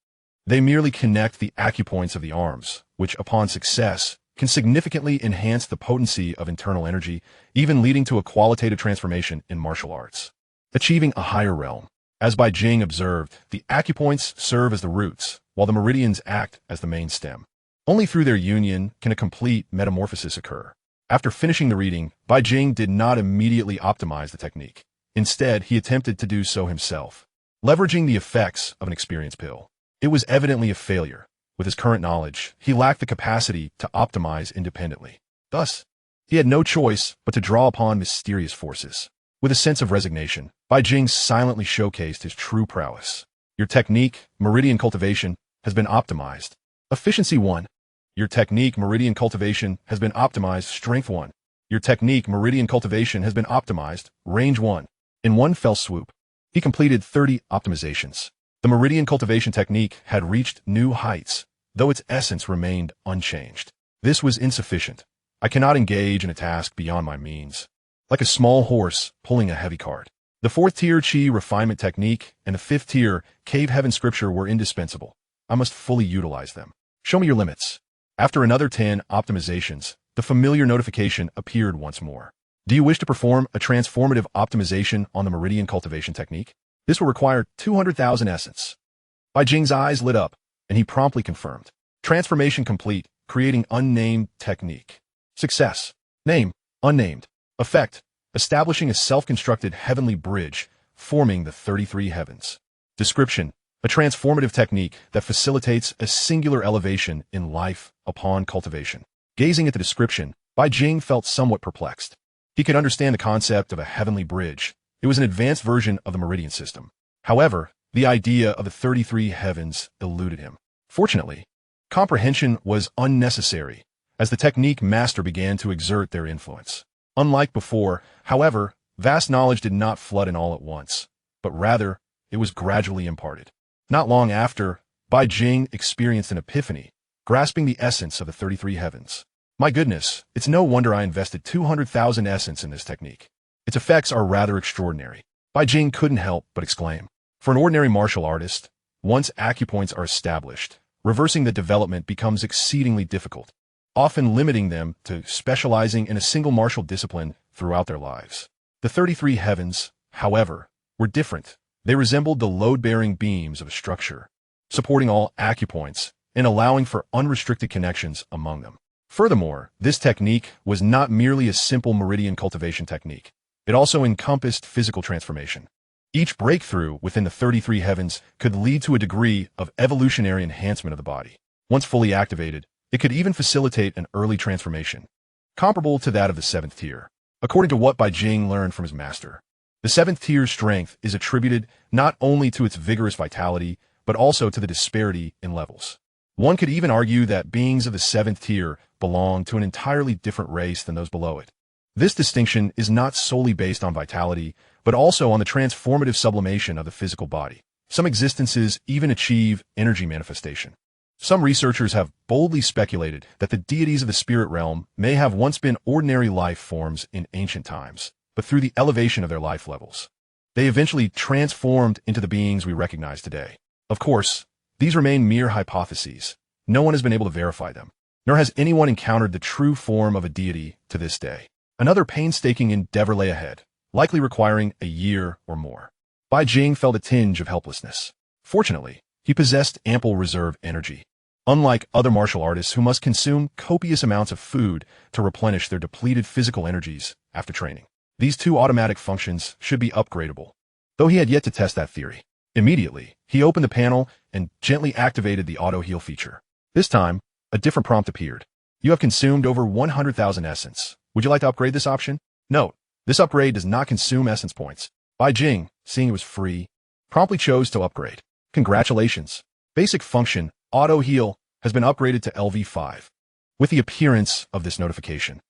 They merely connect the acupoints of the arms, which, upon success, can significantly enhance the potency of internal energy, even leading to a qualitative transformation in martial arts. Achieving a higher realm. As Bai Jing observed, the acupoints serve as the roots, while the meridians act as the main stem. Only through their union can a complete metamorphosis occur. After finishing the reading, Bai Jing did not immediately optimize the technique. Instead, he attempted to do so himself, leveraging the effects of an experience pill. It was evidently a failure. With his current knowledge, he lacked the capacity to optimize independently. Thus, he had no choice but to draw upon mysterious forces. With a sense of resignation, Bai Jing silently showcased his true prowess. Your technique, meridian cultivation, has been optimized. Efficiency 1. Your technique, meridian cultivation, has been optimized. Strength 1. Your technique, meridian cultivation, has been optimized. Range 1. In one fell swoop, he completed 30 optimizations. The meridian cultivation technique had reached new heights, though its essence remained unchanged. This was insufficient. I cannot engage in a task beyond my means. Like a small horse pulling a heavy cart. The 4th tier Qi refinement technique and the 5th tier cave heaven scripture were indispensable. I must fully utilize them. Show me your limits. After another 10 optimizations, the familiar notification appeared once more. Do you wish to perform a transformative optimization on the meridian cultivation technique? This will require 200,000 essence. Bai Jing's eyes lit up, and he promptly confirmed. Transformation complete, creating unnamed technique. Success. Name, unnamed. Effect, establishing a self-constructed heavenly bridge, forming the 33 heavens. Description, a transformative technique that facilitates a singular elevation in life upon cultivation. Gazing at the description, Bai Jing felt somewhat perplexed. He could understand the concept of a heavenly bridge. It was an advanced version of the meridian system. However, the idea of the 33 heavens eluded him. Fortunately, comprehension was unnecessary, as the technique master began to exert their influence. Unlike before, however, vast knowledge did not flood in all at once, but rather, it was gradually imparted. Not long after, Bai Jing experienced an epiphany, grasping the essence of the 33 heavens. My goodness, it's no wonder I invested 200,000 essence in this technique. Its effects are rather extraordinary. Bai Jing couldn't help but exclaim. For an ordinary martial artist, once acupoints are established, reversing the development becomes exceedingly difficult, often limiting them to specializing in a single martial discipline throughout their lives. The 33 heavens, however, were different. They resembled the load-bearing beams of a structure, supporting all acupoints and allowing for unrestricted connections among them. Furthermore, this technique was not merely a simple meridian cultivation technique. It also encompassed physical transformation. Each breakthrough within the 33 heavens could lead to a degree of evolutionary enhancement of the body. Once fully activated, it could even facilitate an early transformation, comparable to that of the 7th tier. According to what Bai Jing learned from his master, the 7th tier's strength is attributed not only to its vigorous vitality, but also to the disparity in levels. One could even argue that beings of the 7th tier belong to an entirely different race than those below it. This distinction is not solely based on vitality, but also on the transformative sublimation of the physical body. Some existences even achieve energy manifestation. Some researchers have boldly speculated that the deities of the spirit realm may have once been ordinary life forms in ancient times, but through the elevation of their life levels, they eventually transformed into the beings we recognize today. Of course, these remain mere hypotheses. No one has been able to verify them, nor has anyone encountered the true form of a deity to this day. Another painstaking endeavor lay ahead, likely requiring a year or more. Bai Jing felt a tinge of helplessness. Fortunately, he possessed ample reserve energy. Unlike other martial artists who must consume copious amounts of food to replenish their depleted physical energies after training, these two automatic functions should be upgradable, though he had yet to test that theory. Immediately, he opened the panel and gently activated the auto-heal feature. This time, a different prompt appeared. You have consumed over 100,000 essence. Would you like to upgrade this option? Note, this upgrade does not consume essence points. Bai Jing, seeing it was free, promptly chose to upgrade. Congratulations. Basic function, auto-heal, has been upgraded to LV5. With the appearance of this notification,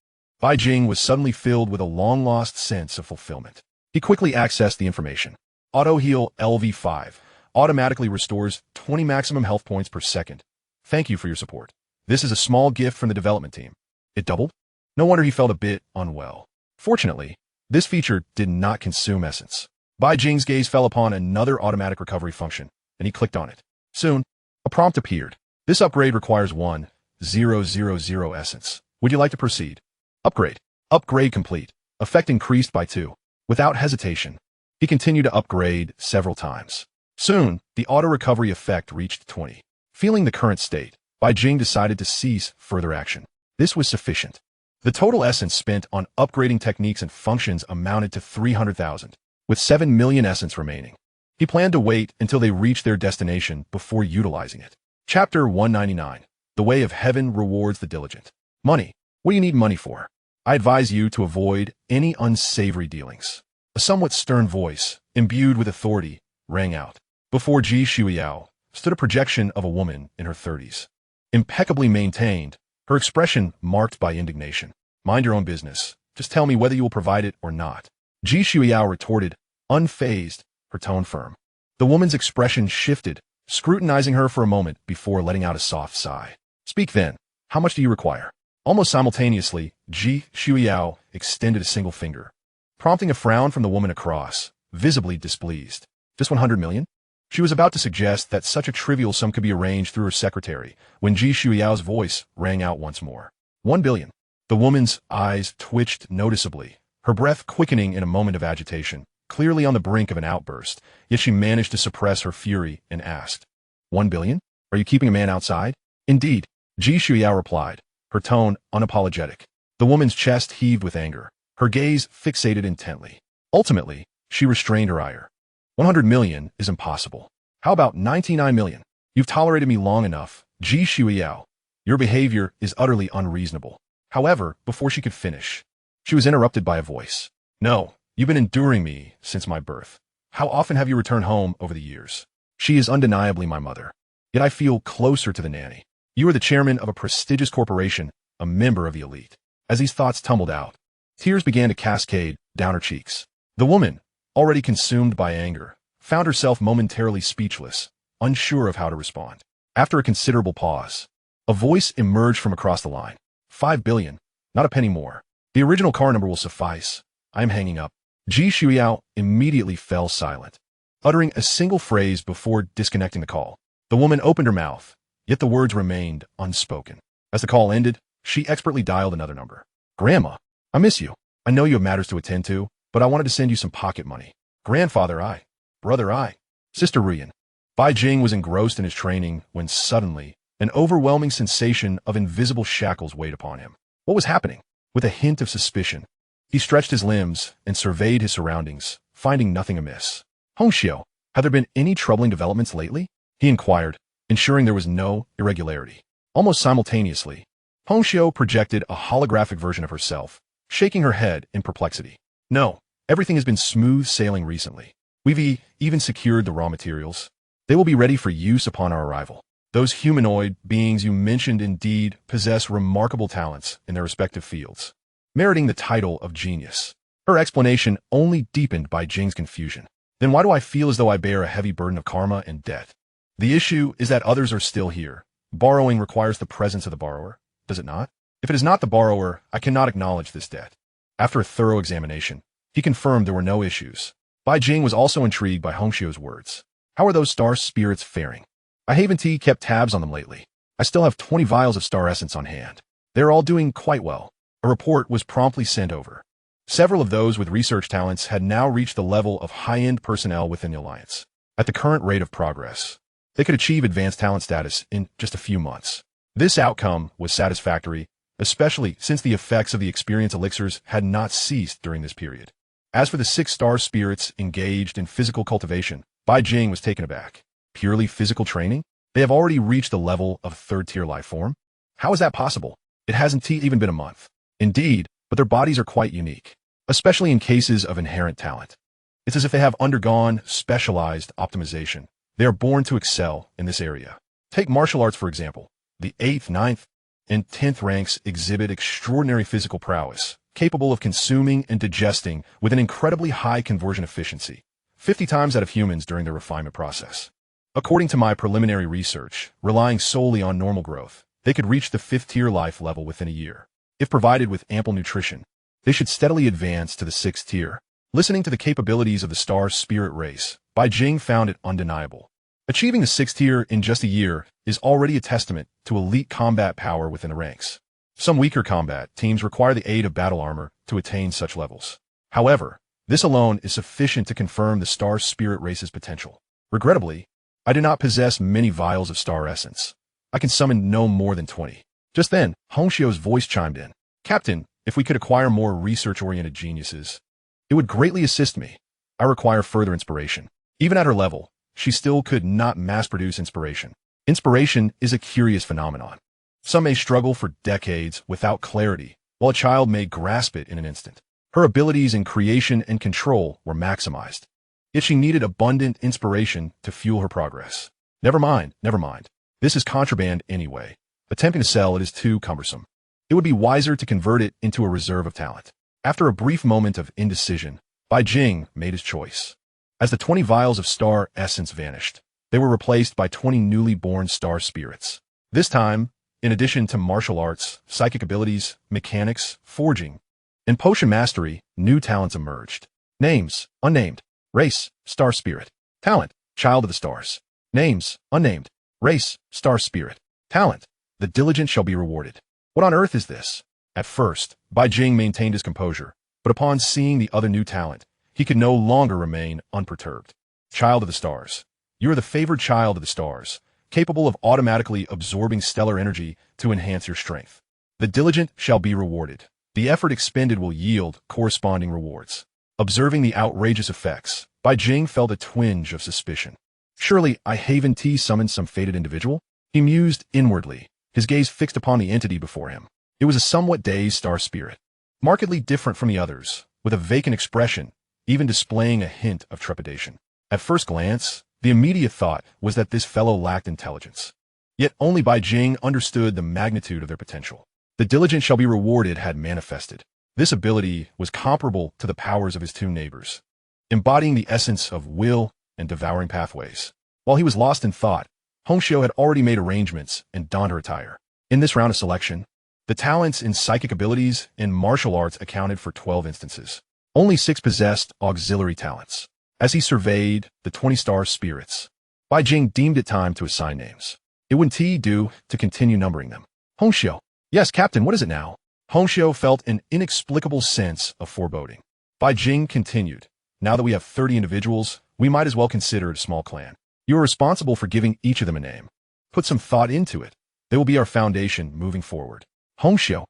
Bai Jing was suddenly filled with a long-lost sense of fulfillment. He quickly accessed the information. Auto-heal LV5 automatically restores 20 maximum health points per second. Thank you for your support. This is a small gift from the development team. It doubled? No wonder he felt a bit unwell. Fortunately, this feature did not consume essence. Bai Jing's gaze fell upon another automatic recovery function, and he clicked on it. Soon, a prompt appeared. This upgrade requires 1,000 essence. Would you like to proceed? Upgrade. Upgrade complete. Effect increased by 2. Without hesitation, he continued to upgrade several times. Soon, the auto-recovery effect reached 20. Feeling the current state, Bai Jing decided to cease further action. This was sufficient. The total essence spent on upgrading techniques and functions amounted to 300,000, with 7 million essence remaining. He planned to wait until they reached their destination before utilizing it. Chapter 199. The Way of Heaven Rewards the Diligent. Money. What do you need money for? I advise you to avoid any unsavory dealings. A somewhat stern voice, imbued with authority, rang out. Before Ji Shuiyao stood a projection of a woman in her 30s. Impeccably maintained, her expression marked by indignation. Mind your own business. Just tell me whether you will provide it or not. Ji Shuiyao retorted, unfazed, her tone firm. The woman's expression shifted, scrutinizing her for a moment before letting out a soft sigh. Speak then. How much do you require? Almost simultaneously, Ji Shuiyao extended a single finger, prompting a frown from the woman across, visibly displeased. Just 100 million? She was about to suggest that such a trivial sum could be arranged through her secretary when Ji Shuiyao's voice rang out once more. 1 billion. The woman's eyes twitched noticeably, her breath quickening in a moment of agitation, clearly on the brink of an outburst, yet she managed to suppress her fury and asked, 1 billion? Are you keeping a man outside? Indeed, Ji Shuiyao replied, her tone unapologetic. The woman's chest heaved with anger, her gaze fixated intently. Ultimately, she restrained her ire. 100 million is impossible. How about 99 million? You've tolerated me long enough, Ji Shuiyao. Your behavior is utterly unreasonable. However, before she could finish, she was interrupted by a voice. No, you've been enduring me since my birth. How often have you returned home over the years? She is undeniably my mother. Yet I feel closer to the nanny. You are the chairman of a prestigious corporation, a member of the elite. As these thoughts tumbled out, tears began to cascade down her cheeks. The woman, already consumed by anger, found herself momentarily speechless, unsure of how to respond. After a considerable pause, a voice emerged from across the line. 5 billion, not a penny more. The original car number will suffice. I am hanging up. Ji Shuiyao immediately fell silent, uttering a single phrase before disconnecting the call. The woman opened her mouth, yet the words remained unspoken. As the call ended, she expertly dialed another number. Grandma, I miss you. I know you have matters to attend to, but I wanted to send you some pocket money. Grandfather, I. Brother, I. Sister Ruyan. Bai Jing was engrossed in his training when suddenly an overwhelming sensation of invisible shackles weighed upon him. What was happening? With a hint of suspicion, he stretched his limbs and surveyed his surroundings, finding nothing amiss. Hongxiu, have there been any troubling developments lately? He inquired, ensuring there was no irregularity. Almost simultaneously, Hongxiu projected a holographic version of herself, shaking her head in perplexity. No, everything has been smooth sailing recently. We've even secured the raw materials. They will be ready for use upon our arrival. Those humanoid beings you mentioned indeed possess remarkable talents in their respective fields, meriting the title of genius. Her explanation only deepened Bai Jing's confusion. Then why do I feel as though I bear a heavy burden of karma and debt? The issue is that others are still here. Borrowing requires the presence of the borrower, does it not? If it is not the borrower, I cannot acknowledge this debt. After a thorough examination, he confirmed there were no issues. Bai Jing was also intrigued by Hongxiu's words. How are those star spirits faring? I haven't kept tabs on them lately. I still have 20 vials of star essence on hand. They're all doing quite well. A report was promptly sent over. Several of those with research talents had now reached the level of high-end personnel within the Alliance. At the current rate of progress, they could achieve advanced talent status in just a few months. This outcome was satisfactory, especially since the effects of the experience elixirs had not ceased during this period. As for the 6 star spirits engaged in physical cultivation, Bai Jing was taken aback. Purely physical training? They have already reached the level of 3rd-tier life form? How is that possible? It hasn't even been a month. Indeed, but their bodies are quite unique, especially in cases of inherent talent. It's as if they have undergone specialized optimization. They are born to excel in this area. Take martial arts, for example. The 8th, 9th, and 10th ranks exhibit extraordinary physical prowess, capable of consuming and digesting with an incredibly high conversion efficiency, 50 times that of humans during their refinement process. According to my preliminary research, relying solely on normal growth, they could reach the 5th-tier life level within a year. If provided with ample nutrition, they should steadily advance to the 6th tier. Listening to the capabilities of the star spirit race, Bai Jing found it undeniable. Achieving the 6th tier in just a year is already a testament to elite combat power within the ranks. Some weaker combat teams require the aid of battle armor to attain such levels. However, this alone is sufficient to confirm the star spirit race's potential. Regrettably, I do not possess many vials of star essence. I can summon no more than 20. Just then, Hongxiu's voice chimed in. Captain, if we could acquire more research-oriented geniuses, it would greatly assist me. I require further inspiration. Even at her level, she still could not mass-produce inspiration. Inspiration is a curious phenomenon. Some may struggle for decades without clarity, while a child may grasp it in an instant. Her abilities in creation and control were maximized. Yet she needed abundant inspiration to fuel her progress. Never mind, never mind. This is contraband anyway. Attempting to sell it is too cumbersome. It would be wiser to convert it into a reserve of talent. After a brief moment of indecision, Bai Jing made his choice. As the 20 vials of star essence vanished, they were replaced by 20 newly born star spirits. This time, in addition to martial arts, psychic abilities, mechanics, forging, and potion mastery, new talents emerged. Names, unnamed. Race, star spirit. Talent, child of the stars. Names, unnamed. Race, star spirit. Talent, the diligent shall be rewarded. What on earth is this? At first, Bai Jing maintained his composure, but upon seeing the other new talent, he could no longer remain unperturbed. Child of the stars. You are the favored child of the stars, capable of automatically absorbing stellar energy to enhance your strength. The diligent shall be rewarded. The effort expended will yield corresponding rewards. Observing the outrageous effects, Bai Jing felt a twinge of suspicion. Surely I Haven T summoned some fated individual? He mused inwardly, his gaze fixed upon the entity before him. It was a somewhat dazed star spirit, markedly different from the others, with a vacant expression, even displaying a hint of trepidation. At first glance, the immediate thought was that this fellow lacked intelligence. Yet only Bai Jing understood the magnitude of their potential. The diligent shall be rewarded had manifested. This ability was comparable to the powers of his two neighbors, embodying the essence of will and devouring pathways. While he was lost in thought, Hongxiu had already made arrangements and donned her attire. In this round of selection, the talents in psychic abilities and martial arts accounted for 12 instances. Only 6 possessed auxiliary talents. As he surveyed the 20 star spirits, Bai Jing deemed it time to assign names. It wouldn't do to continue numbering them. Hongxiu. Yes, Captain, what is it now? Hongxiu felt an inexplicable sense of foreboding. Bai Jing continued. Now that we have 30 individuals, we might as well consider it a small clan. You are responsible for giving each of them a name. Put some thought into it. They will be our foundation moving forward. Hongxiu.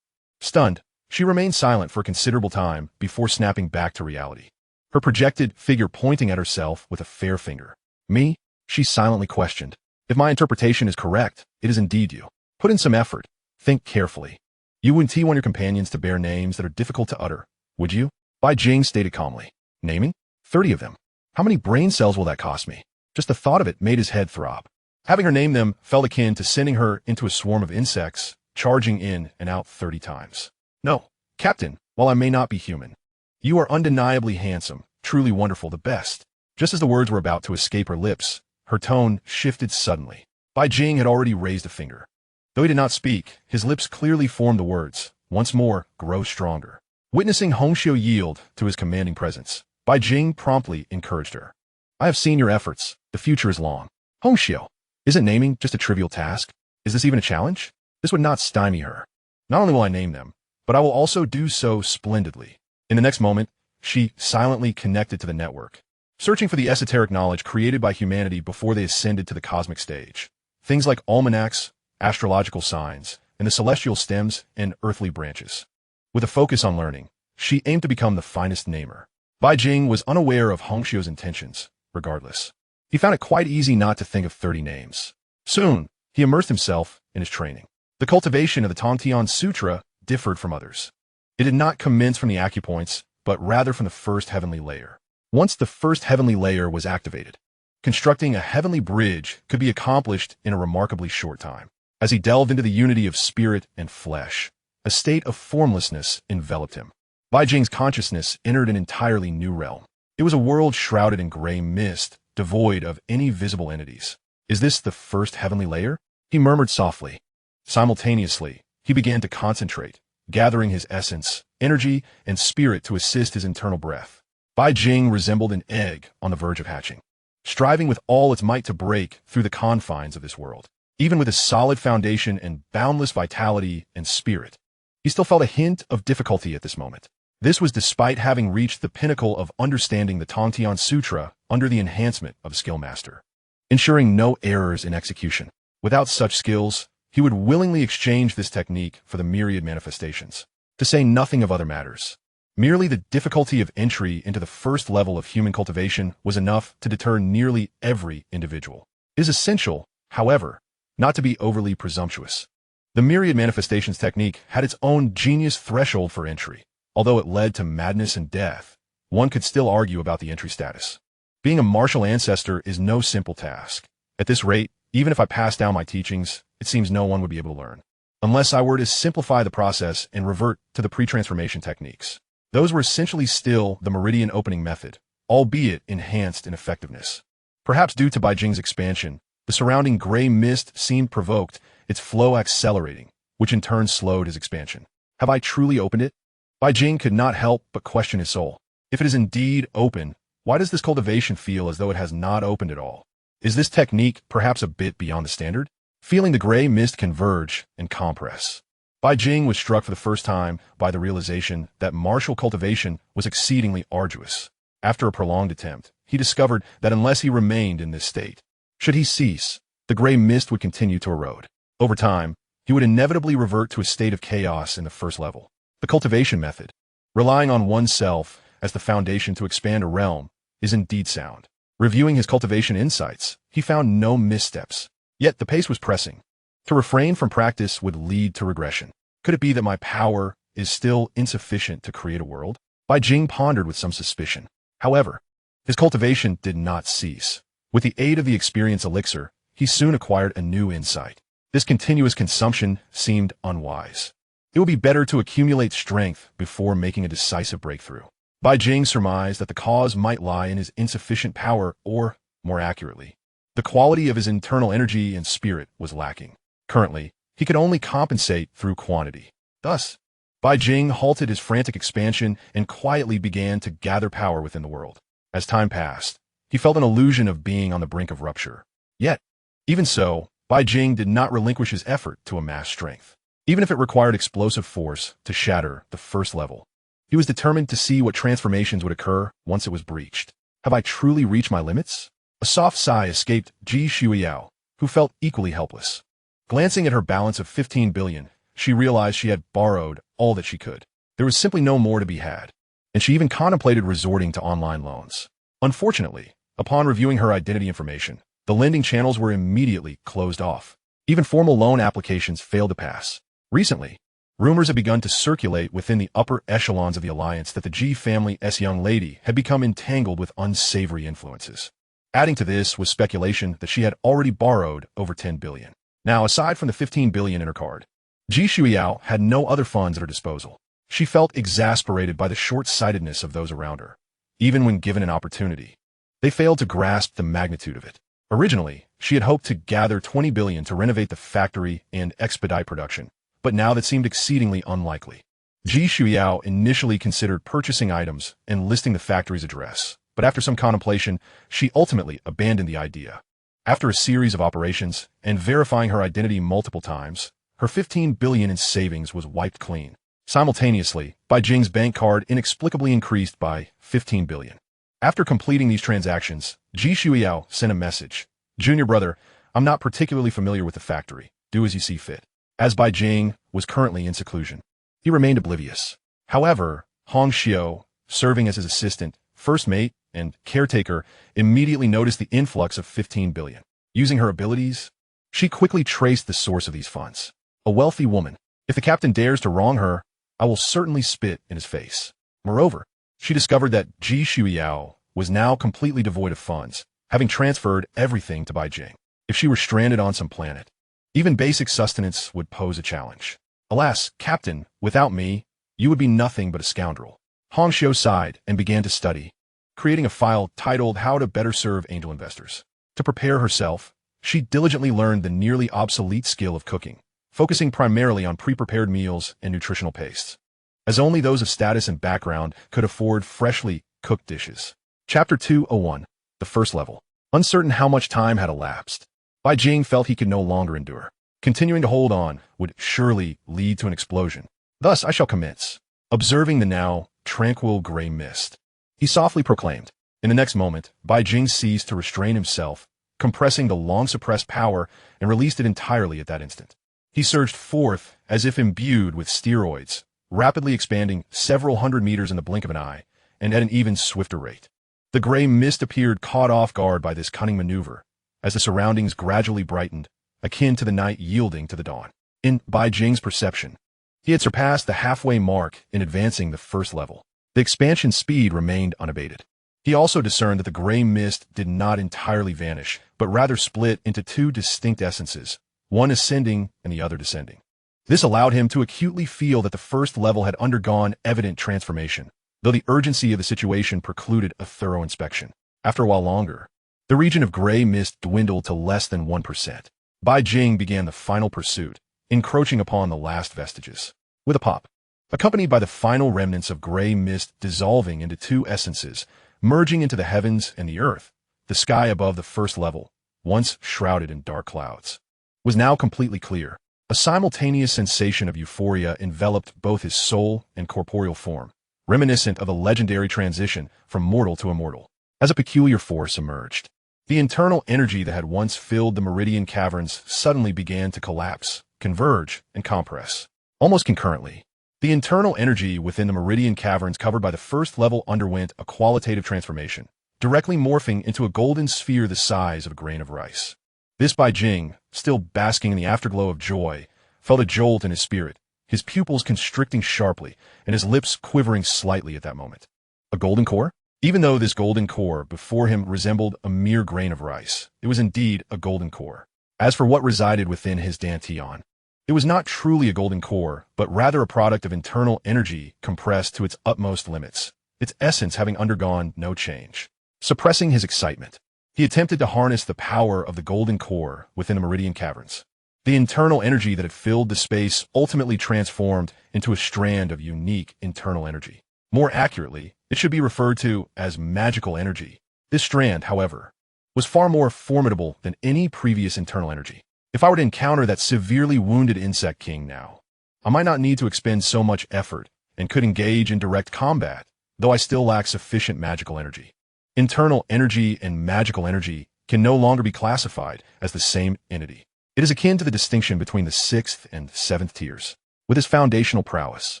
Stunned, she remained silent for a considerable time before snapping back to reality. Her projected figure pointing at herself with a fair finger. Me? She silently questioned. If my interpretation is correct, it is indeed you. Put in some effort. Think carefully. You wouldn't want your companions to bear names that are difficult to utter, would you? Bai Jing stated calmly. Naming? 30 of them. How many brain cells will that cost me? Just the thought of it made his head throb. Having her name them felt akin to sending her into a swarm of insects, charging in and out 30 times. No, Captain, while I may not be human, you are undeniably handsome, truly wonderful, the best. Just as the words were about to escape her lips, her tone shifted suddenly. Bai Jing had already raised a finger. Though he did not speak, his lips clearly formed the words, once more, grow stronger. Witnessing Hongxiu yield to his commanding presence, Bai Jing promptly encouraged her. I have seen your efforts. The future is long. Hongxiu, isn't naming just a trivial task? Is this even a challenge? This would not stymie her. Not only will I name them, but I will also do so splendidly. In the next moment, she silently connected to the network, searching for the esoteric knowledge created by humanity before they ascended to the cosmic stage. Things like almanacs, astrological signs, and the celestial stems and earthly branches. With a focus on learning, she aimed to become the finest namer. Bai Jing was unaware of Hongxiu's intentions, regardless. He found it quite easy not to think of 30 names. Soon, he immersed himself in his training. The cultivation of the Tongtian Sutra differed from others. It did not commence from the acupoints, but rather from the first heavenly layer. Once the first heavenly layer was activated, constructing a heavenly bridge could be accomplished in a remarkably short time. As he delved into the unity of spirit and flesh, a state of formlessness enveloped him. Bai Jing's consciousness entered an entirely new realm. It was a world shrouded in gray mist, devoid of any visible entities. Is this the first heavenly layer? He murmured softly. Simultaneously, he began to concentrate, gathering his essence, energy, and spirit to assist his internal breath. Bai Jing resembled an egg on the verge of hatching, striving with all its might to break through the confines of this world. Even with a solid foundation and boundless vitality and spirit, he still felt a hint of difficulty at this moment. This was despite having reached the pinnacle of understanding the Tongtian Sutra under the enhancement of a skill master, ensuring no errors in execution. Without such skills, he would willingly exchange this technique for the myriad manifestations, to say nothing of other matters. Merely the difficulty of entry into the first level of human cultivation was enough to deter nearly every individual. It is essential, however, not to be overly presumptuous. The myriad manifestations technique had its own genius threshold for entry. Although it led to madness and death, one could still argue about the entry status. Being a martial ancestor is no simple task. At this rate, even if I pass down my teachings, it seems no one would be able to learn. Unless I were to simplify the process and revert to the pre-transformation techniques. Those were essentially still the meridian opening method, albeit enhanced in effectiveness. Perhaps due to Bai Jing's expansion, the surrounding gray mist seemed provoked, its flow accelerating, which in turn slowed his expansion. Have I truly opened it? Bai Jing could not help but question his soul. If it is indeed open, why does this cultivation feel as though it has not opened at all? Is this technique perhaps a bit beyond the standard? Feeling the gray mist converge and compress, Bai Jing was struck for the first time by the realization that martial cultivation was exceedingly arduous. After a prolonged attempt, he discovered that unless he remained in this state, should he cease, the gray mist would continue to erode. Over time, he would inevitably revert to a state of chaos in the first level. The cultivation method, relying on oneself as the foundation to expand a realm, is indeed sound. Reviewing his cultivation insights, he found no missteps. Yet the pace was pressing. To refrain from practice would lead to regression. Could it be that my power is still insufficient to create a world? Bai Jing pondered with some suspicion. However, his cultivation did not cease. With the aid of the experience elixir, he soon acquired a new insight. This continuous consumption seemed unwise. It would be better to accumulate strength before making a decisive breakthrough. Bai Jing surmised that the cause might lie in his insufficient power or, more accurately, the quality of his internal energy and spirit was lacking. Currently, he could only compensate through quantity. Thus, Bai Jing halted his frantic expansion and quietly began to gather power within the world. As time passed, he felt an illusion of being on the brink of rupture. Yet, even so, Bai Jing did not relinquish his effort to amass strength. Even if it required explosive force to shatter the first level, he was determined to see what transformations would occur once it was breached. Have I truly reached my limits? A soft sigh escaped Ji Shuiyao, who felt equally helpless. Glancing at her balance of 15 billion, she realized she had borrowed all that she could. There was simply no more to be had, and she even contemplated resorting to online loans. Unfortunately, upon reviewing her identity information, the lending channels were immediately closed off. Even formal loan applications failed to pass. Recently, rumors have begun to circulate within the upper echelons of the alliance that the Ji family's young lady had become entangled with unsavory influences. Adding to this was speculation that she had already borrowed over 10 billion. Now, aside from the 15 billion in her card, Ji Shuiyao had no other funds at her disposal. She felt exasperated by the short-sightedness of those around her. Even when given an opportunity, they failed to grasp the magnitude of it. Originally, she had hoped to gather 20 billion to renovate the factory and expedite production, but now that seemed exceedingly unlikely. Ji Shuiyao initially considered purchasing items and listing the factory's address, but after some contemplation, she ultimately abandoned the idea. After a series of operations and verifying her identity multiple times, her 15 billion in savings was wiped clean. Simultaneously, Bai Jing's bank card inexplicably increased by 15 billion. After completing these transactions, Ji Shuiyao sent a message. Junior brother, I'm not particularly familiar with the factory. Do as you see fit. As Bai Jing was currently in seclusion, he remained oblivious. However, Hong Xiao, serving as his assistant, first mate, and caretaker, immediately noticed the influx of 15 billion. Using her abilities, she quickly traced the source of these funds. A wealthy woman. If the captain dares to wrong her, I will certainly spit in his face. Moreover, she discovered that Ji Shuiyao was now completely devoid of funds, having transferred everything to Bai Jing. If she were stranded on some planet, even basic sustenance would pose a challenge. Alas, Captain, without me, you would be nothing but a scoundrel. Hong Xiao sighed and began to study, creating a file titled How to Better Serve Angel Investors. To prepare herself, she diligently learned the nearly obsolete skill of cooking, focusing primarily on pre-prepared meals and nutritional pastes, as only those of status and background could afford freshly cooked dishes. Chapter 201, the first level. Uncertain how much time had elapsed, Bai Jing felt he could no longer endure. Continuing to hold on would surely lead to an explosion. Thus I shall commence. Observing the now tranquil gray mist, he softly proclaimed. In the next moment, Bai Jing ceased to restrain himself, compressing the long-suppressed power and released it entirely at that instant. He surged forth as if imbued with steroids, rapidly expanding several hundred meters in the blink of an eye, and at an even swifter rate. The gray mist appeared caught off guard by this cunning maneuver, as the surroundings gradually brightened, akin to the night yielding to the dawn. In Bai Jing's perception, He had surpassed the halfway mark in advancing the first level. The expansion speed remained unabated. He also discerned that the gray mist did not entirely vanish, but rather split into two distinct essences, one ascending and the other descending. This allowed him to acutely feel that the first level had undergone evident transformation, though the urgency of the situation precluded a thorough inspection. After a while longer, the region of gray mist dwindled to less than 1%. Bai Jing began the final pursuit, encroaching upon the last vestiges. With a pop, accompanied by the final remnants of gray mist dissolving into two essences, merging into the heavens and the earth, the sky above the first level, once shrouded in dark clouds, was now completely clear. A simultaneous sensation of euphoria enveloped both his soul and corporeal form, reminiscent of the legendary transition from mortal to immortal. As a peculiar force emerged, the internal energy that had once filled the meridian caverns suddenly began to collapse, converge, and compress. Almost concurrently, the internal energy within the meridian caverns covered by the first level underwent a qualitative transformation, directly morphing into a golden sphere the size of a grain of rice. This Bai Jing, still basking in the afterglow of joy, felt a jolt in his spirit, his pupils constricting sharply and his lips quivering slightly at that moment. A golden core? Even though this golden core before him resembled a mere grain of rice, it was indeed a golden core. As for what resided within his dantian, it was not truly a golden core, but rather a product of internal energy compressed to its utmost limits, its essence having undergone no change. Suppressing his excitement, he attempted to harness the power of the golden core within the meridian caverns. The internal energy that had filled the space ultimately transformed into a strand of unique internal energy. More accurately, it should be referred to as magical energy. This strand, however, was far more formidable than any previous internal energy. If I were to encounter that severely wounded insect king now, I might not need to expend so much effort and could engage in direct combat, though I still lack sufficient magical energy. Internal energy and magical energy can no longer be classified as the same entity. It is akin to the distinction between the 6th and 7th tiers. With his foundational prowess,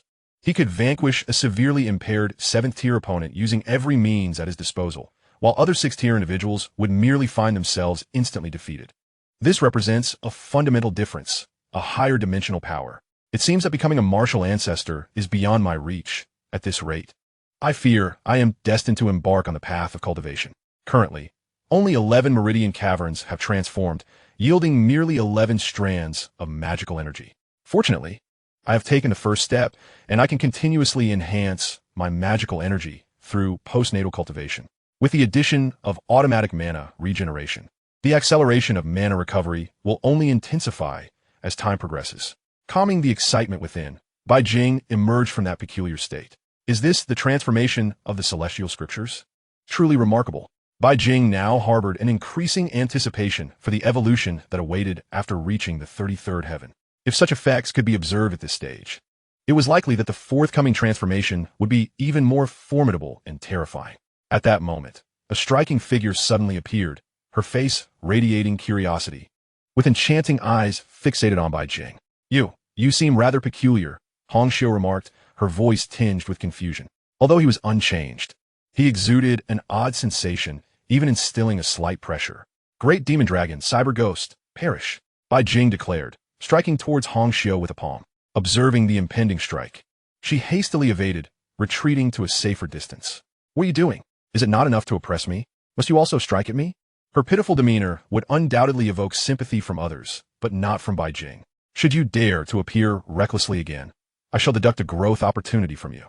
he could vanquish a severely impaired 7th tier opponent using every means at his disposal, while other 6th tier individuals would merely find themselves instantly defeated. This represents a fundamental difference, a higher dimensional power. It seems that becoming a martial ancestor is beyond my reach at this rate. I fear I am destined to embark on the path of cultivation. Currently, only 11 meridian caverns have transformed, yielding merely 11 strands of magical energy. Fortunately, I have taken the first step, and I can continuously enhance my magical energy through postnatal cultivation. With the addition of automatic mana regeneration, the acceleration of mana recovery will only intensify as time progresses. Calming the excitement within, Bai Jing emerged from that peculiar state. Is this the transformation of the celestial scriptures? Truly remarkable. Bai Jing now harbored an increasing anticipation for the evolution that awaited after reaching the 33rd heaven. If such effects could be observed at this stage, it was likely that the forthcoming transformation would be even more formidable and terrifying. At that moment, a striking figure suddenly appeared, her face radiating curiosity, with enchanting eyes fixated on Bai Jing. You seem rather peculiar, Hong Xiu remarked, her voice tinged with confusion. Although he was unchanged, he exuded an odd sensation, even instilling a slight pressure. Great demon dragon, cyber ghost, perish, Bai Jing declared, striking towards Hong Xiu with a palm. Observing the impending strike, she hastily evaded, retreating to a safer distance. What are you doing? Is it not enough to oppress me? Must you also strike at me? Her pitiful demeanor would undoubtedly evoke sympathy from others, but not from Bai Jing. Should you dare to appear recklessly again, I shall deduct a growth opportunity from you.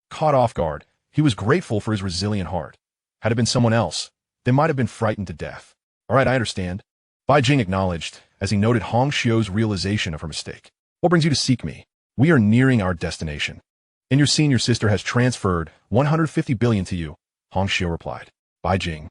Caught off guard, he was grateful for his resilient heart. Had it been someone else, they might have been frightened to death. All right, I understand. Bai Jing acknowledged as he noted Hong Xiu's realization of her mistake. What brings you to seek me? We are nearing our destination. And your senior sister has transferred 150 billion to you, Hong Xiu replied. Bai Jing,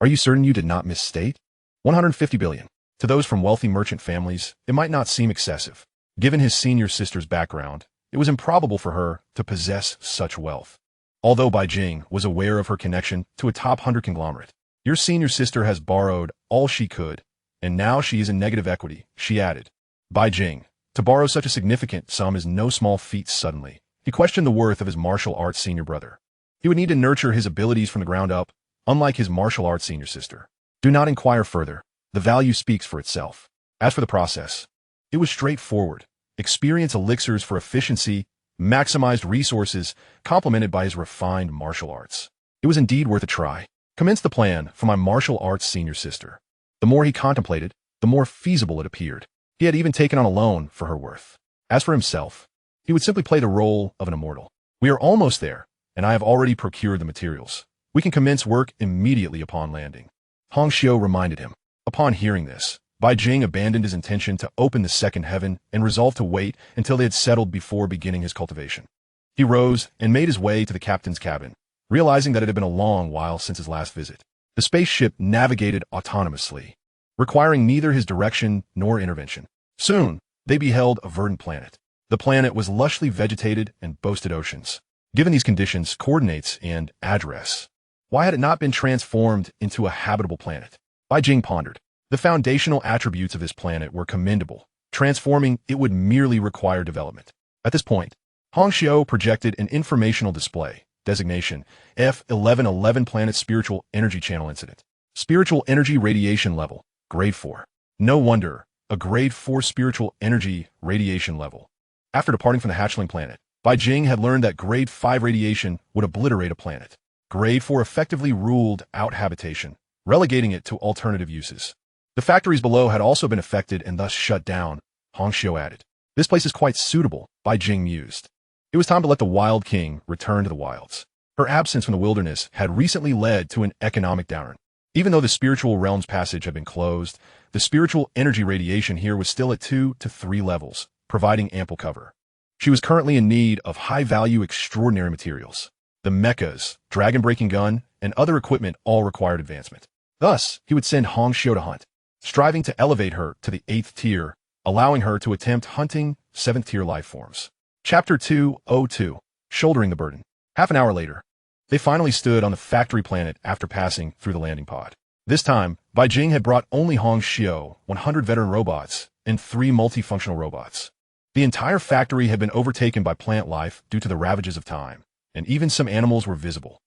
are you certain you did not misstate? 150 billion. To those from wealthy merchant families, it might not seem excessive. Given his senior sister's background, it was improbable for her to possess such wealth. Although Bai Jing was aware of her connection to a top 100 conglomerate, your senior sister has borrowed all she could, and now she is in negative equity, she added. Bai Jing, to borrow such a significant sum is no small feat suddenly. He questioned the worth of his martial arts senior brother. He would need to nurture his abilities from the ground up, unlike his martial arts senior sister. Do not inquire further. The value speaks for itself. As for the process, it was straightforward. experience elixirs for efficiency, maximized resources, complemented by his refined martial arts. It was indeed worth a try. Commenced the plan for my martial arts senior sister. The more he contemplated, the more feasible it appeared. He had even taken on a loan for her worth. As for himself, he would simply play the role of an immortal. We are almost there, and I have already procured the materials. We can commence work immediately upon landing. Hong Xiu reminded him. Upon hearing this, Bai Jing abandoned his intention to open the second heaven and resolved to wait until they had settled before beginning his cultivation. He rose and made his way to the captain's cabin, realizing that it had been a long while since his last visit. The spaceship navigated autonomously, requiring neither his direction nor intervention. Soon, they beheld a verdant planet. The planet was lushly vegetated and boasted oceans. Given these conditions, coordinates, and address, why had it not been transformed into a habitable planet? Bai Jing pondered. The foundational attributes of this planet were commendable. Transforming it would merely require development. At this point, Hong Xiu projected an informational display. Designation, F1111 Planet Spiritual Energy Channel Incident. Spiritual Energy Radiation Level, Grade 4. No wonder, a Grade 4 Spiritual Energy Radiation Level. After departing from the hatchling planet, Bai Jing had learned that Grade 5 radiation would obliterate a planet. Grade 4 effectively ruled out habitation, relegating it to alternative uses. The factories below had also been affected and thus shut down, Hong Xiu added. This place is quite suitable, Bai Jing mused. It was time to let the Wild King return to the wilds. Her absence from the wilderness had recently led to an economic downturn. Even though the spiritual realms passage had been closed, the spiritual energy radiation here was still at 2 to 3 levels, providing ample cover. She was currently in need of high-value extraordinary materials. The mechas, dragon-breaking gun, and other equipment all required advancement. Thus, he would send Hong Xiu to hunt, striving to elevate her to the 8th tier, allowing her to attempt hunting 7th-tier life forms. Chapter 202, Shouldering the Burden. Half an hour later, they finally stood on the factory planet after passing through the landing pod. This time, Bai Jing had brought only Hong Xiu, 100 veteran robots, and 3 multifunctional robots. The entire factory had been overtaken by plant life due to the ravages of time, and even some animals were visible.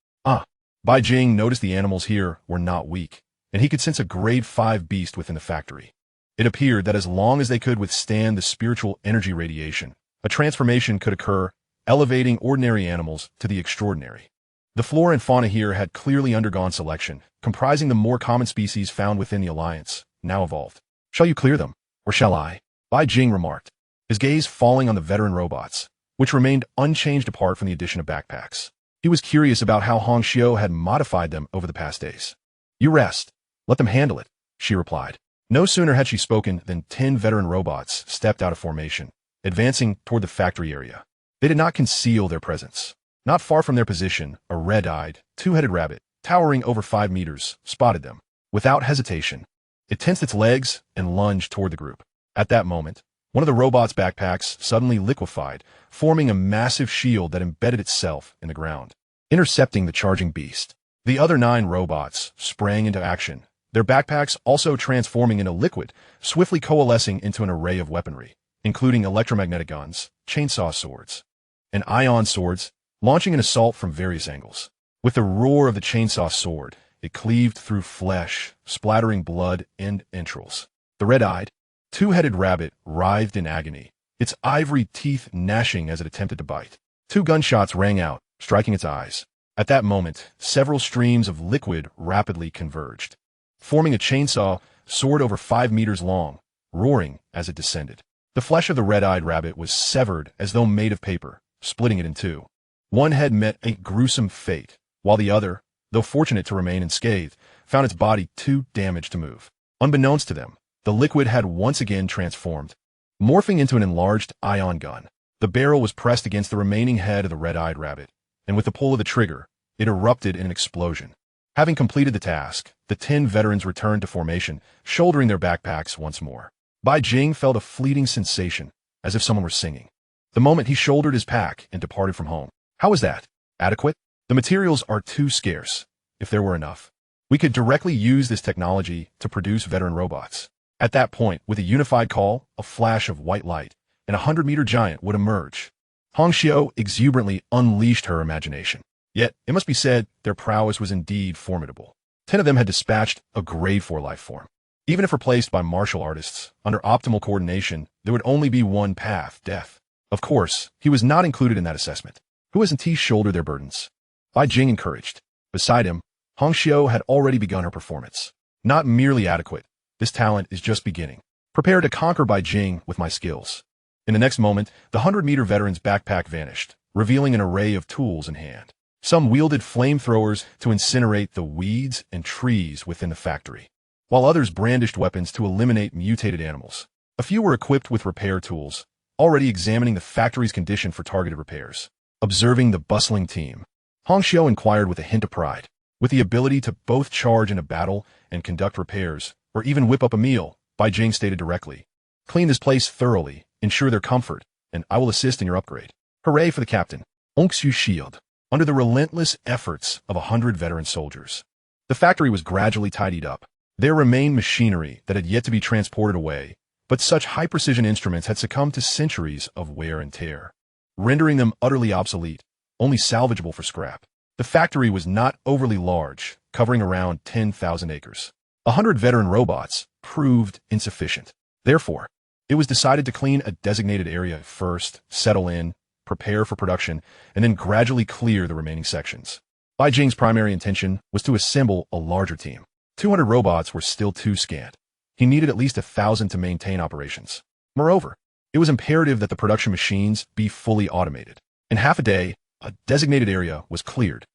Bai Jing noticed the animals here were not weak, and he could sense a Grade 5 beast within the factory. It appeared that as long as they could withstand the spiritual energy radiation, a transformation could occur, elevating ordinary animals to the extraordinary. The flora and fauna here had clearly undergone selection, comprising the more common species found within the Alliance, now evolved. Shall you clear them, or shall I? Bai Jing remarked, his gaze falling on the veteran robots, which remained unchanged apart from the addition of backpacks. He was curious about how Hong Xiu had modified them over the past days. You rest. Let them handle it, she replied. No sooner had she spoken than 10 veteran robots stepped out of formation, advancing toward the factory area. They did not conceal their presence. Not far from their position, a red-eyed, two-headed rabbit, towering over 5 meters, spotted them. Without hesitation, it tensed its legs and lunged toward the group. At that moment, one of the robot's backpacks suddenly liquefied, forming a massive shield that embedded itself in the ground, intercepting the charging beast. The other 9 robots sprang into action, their backpacks also transforming into liquid, swiftly coalescing into an array of weaponry, including electromagnetic guns, chainsaw swords, and ion swords, launching an assault from various angles. With the roar of the chainsaw sword, it cleaved through flesh, splattering blood and entrails. The red-eyed, two-headed rabbit writhed in agony, its ivory teeth gnashing as it attempted to bite. 2 gunshots rang out, striking its eyes. At that moment, several streams of liquid rapidly converged, forming a chainsaw sword over 5 meters long, roaring as it descended. The flesh of the red-eyed rabbit was severed as though made of paper, splitting it in 2. One head met a gruesome fate, while the other, though fortunate to remain unscathed, found its body too damaged to move. Unbeknownst to them, the liquid had once again transformed, morphing into an enlarged ion gun. The barrel was pressed against the remaining head of the red-eyed rabbit, and with the pull of the trigger, it erupted in an explosion. Having completed the task, the 10 veterans returned to formation, shouldering their backpacks once more. Bai Jing felt a fleeting sensation, as if someone were singing. The moment he shouldered his pack and departed from home. How was that? Adequate? The materials are too scarce, if there were enough. We could directly use this technology to produce veteran robots. At that point, with a unified call, a flash of white light, and a 100-meter giant would emerge. Hong Xiu exuberantly unleashed her imagination. Yet, it must be said, their prowess was indeed formidable. 10 of them had dispatched a Grade 4 life form. Even if replaced by martial artists, under optimal coordination, there would only be one path, death. Of course, he was not included in that assessment. Who hasn't he shouldered their burdens? Bai Jing encouraged. Beside him, Hong Xiu had already begun her performance. Not merely adequate, this talent is just beginning. Prepare to conquer Bai Jing with my skills. In the next moment, the 100-meter veteran's backpack vanished, revealing an array of tools in hand. Some wielded flamethrowers to incinerate the weeds and trees within the factory, while others brandished weapons to eliminate mutated animals. A few were equipped with repair tools, already examining the factory's condition for targeted repairs. Observing the bustling team, Hong Xiu inquired with a hint of pride. With the ability to both charge in a battle and conduct repairs, or even whip up a meal, Bai Jing stated directly. Clean this place thoroughly, ensure their comfort, and I will assist in your upgrade. Hooray for the captain. Ongxiu shield. Under the relentless efforts of 100 veteran soldiers, the factory was gradually tidied up. There remained machinery that had yet to be transported away, but such high-precision instruments had succumbed to centuries of wear and tear, rendering them utterly obsolete, only salvageable for scrap. The factory was not overly large, covering around 10,000 acres. 100 veteran robots proved insufficient. Therefore, it was decided to clean a designated area first, settle in, prepare for production, and then gradually clear the remaining sections. Bai Jing's primary intention was to assemble a larger team. 200 robots were still too scant. He needed at least 1,000 to maintain operations. Moreover, it was imperative that the production machines be fully automated. In half a day, a designated area was cleared.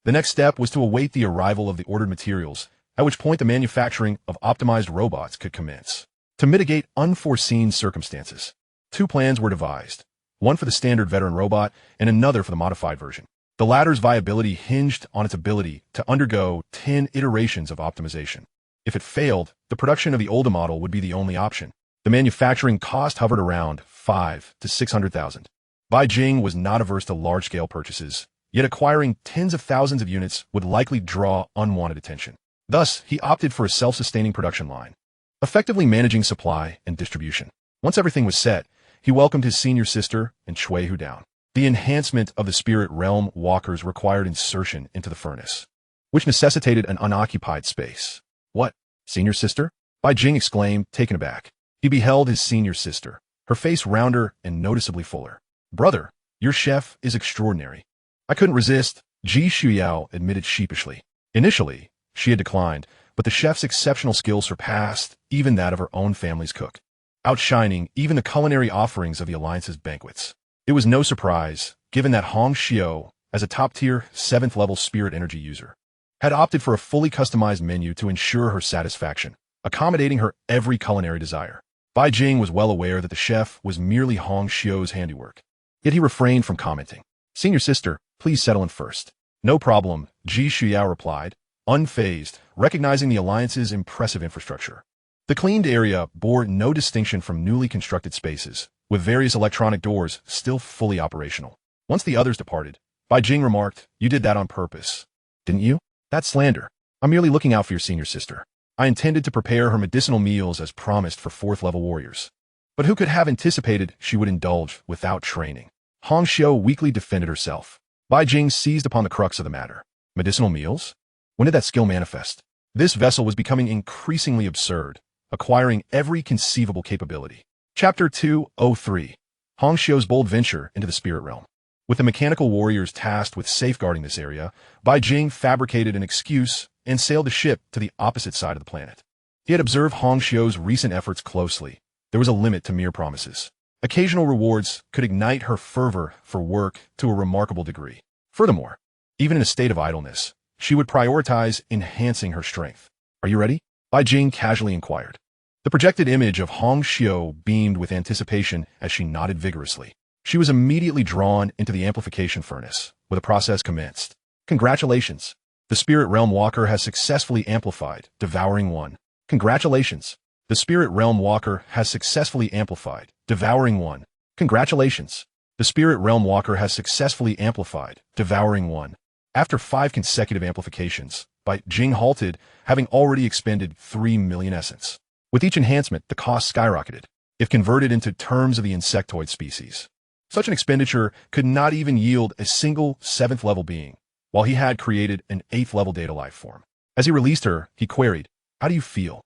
The next step was to await the arrival of the ordered materials, at which point the manufacturing of optimized robots could commence. To mitigate unforeseen circumstances, 2 plans were devised, one for the standard veteran robot and another for the modified version. The latter's viability hinged on its ability to undergo 10 iterations of optimization. If it failed, the production of the older model would be the only option. The manufacturing cost hovered around 5 to 600,000. Bai Jing was not averse to large-scale purchases, yet acquiring tens of thousands of units would likely draw unwanted attention. Thus, he opted for a self-sustaining production line, effectively managing supply and distribution. Once everything was set, he welcomed his senior sister and Shui Hu down. The enhancement of the spirit realm walkers required insertion into the furnace, which necessitated an unoccupied space. What? Senior sister? Bai Jing exclaimed, taken aback. He beheld his senior sister, her face rounder and noticeably fuller. Brother, your chef is extraordinary. I couldn't resist, Ji Shuyao admitted sheepishly. Initially, she had declined, but the chef's exceptional skill surpassed even that of her own family's cook, outshining even the culinary offerings of the Alliance's banquets. It was no surprise, given that Hong Xiu, as a top-tier 7th-level spirit energy user, had opted for a fully customized menu to ensure her satisfaction, accommodating her every culinary desire. Bai Jing was well aware that the chef was merely Hong Xiu's handiwork, yet he refrained from commenting. Senior sister, please settle in first. No problem, Ji Shuyao replied, unfazed, recognizing the Alliance's impressive infrastructure. The cleaned area bore no distinction from newly constructed spaces, with various electronic doors still fully operational. Once the others departed, Bai Jing remarked, you did that on purpose, didn't you? That's slander. I'm merely looking out for your senior sister. I intended to prepare her medicinal meals as promised for 4th-level warriors. But who could have anticipated she would indulge without training? Hong Xiu weakly defended herself. Bai Jing seized upon the crux of the matter. Medicinal meals? When did that skill manifest? This vessel was becoming increasingly absurd, acquiring every conceivable capability. Chapter 203. Hong Xiu's bold venture into the spirit realm. With the mechanical warriors tasked with safeguarding this area, Bai Jing fabricated an excuse and sailed the ship to the opposite side of the planet. He had observed Hong Xiu's recent efforts closely. There was a limit to mere promises. Occasional rewards could ignite her fervor for work to a remarkable degree. Furthermore, even in a state of idleness, she would prioritize enhancing her strength. Are you ready? Bai Jing casually inquired. The projected image of Hong Xiu beamed with anticipation as she nodded vigorously. She was immediately drawn into the amplification furnace, where the process commenced. Congratulations. The Spirit Realm Walker has successfully amplified, devouring one. Congratulations. The Spirit Realm Walker has successfully amplified, devouring one. Congratulations. The Spirit Realm Walker has successfully amplified, devouring one. After 5 consecutive amplifications, Bai Jing halted, having already expended 3 million essence. With each enhancement, the cost skyrocketed, if converted into terms of the insectoid species. Such an expenditure could not even yield a single 7th-level being, while he had created an 8th-level data life form. As he released her, he queried, how do you feel?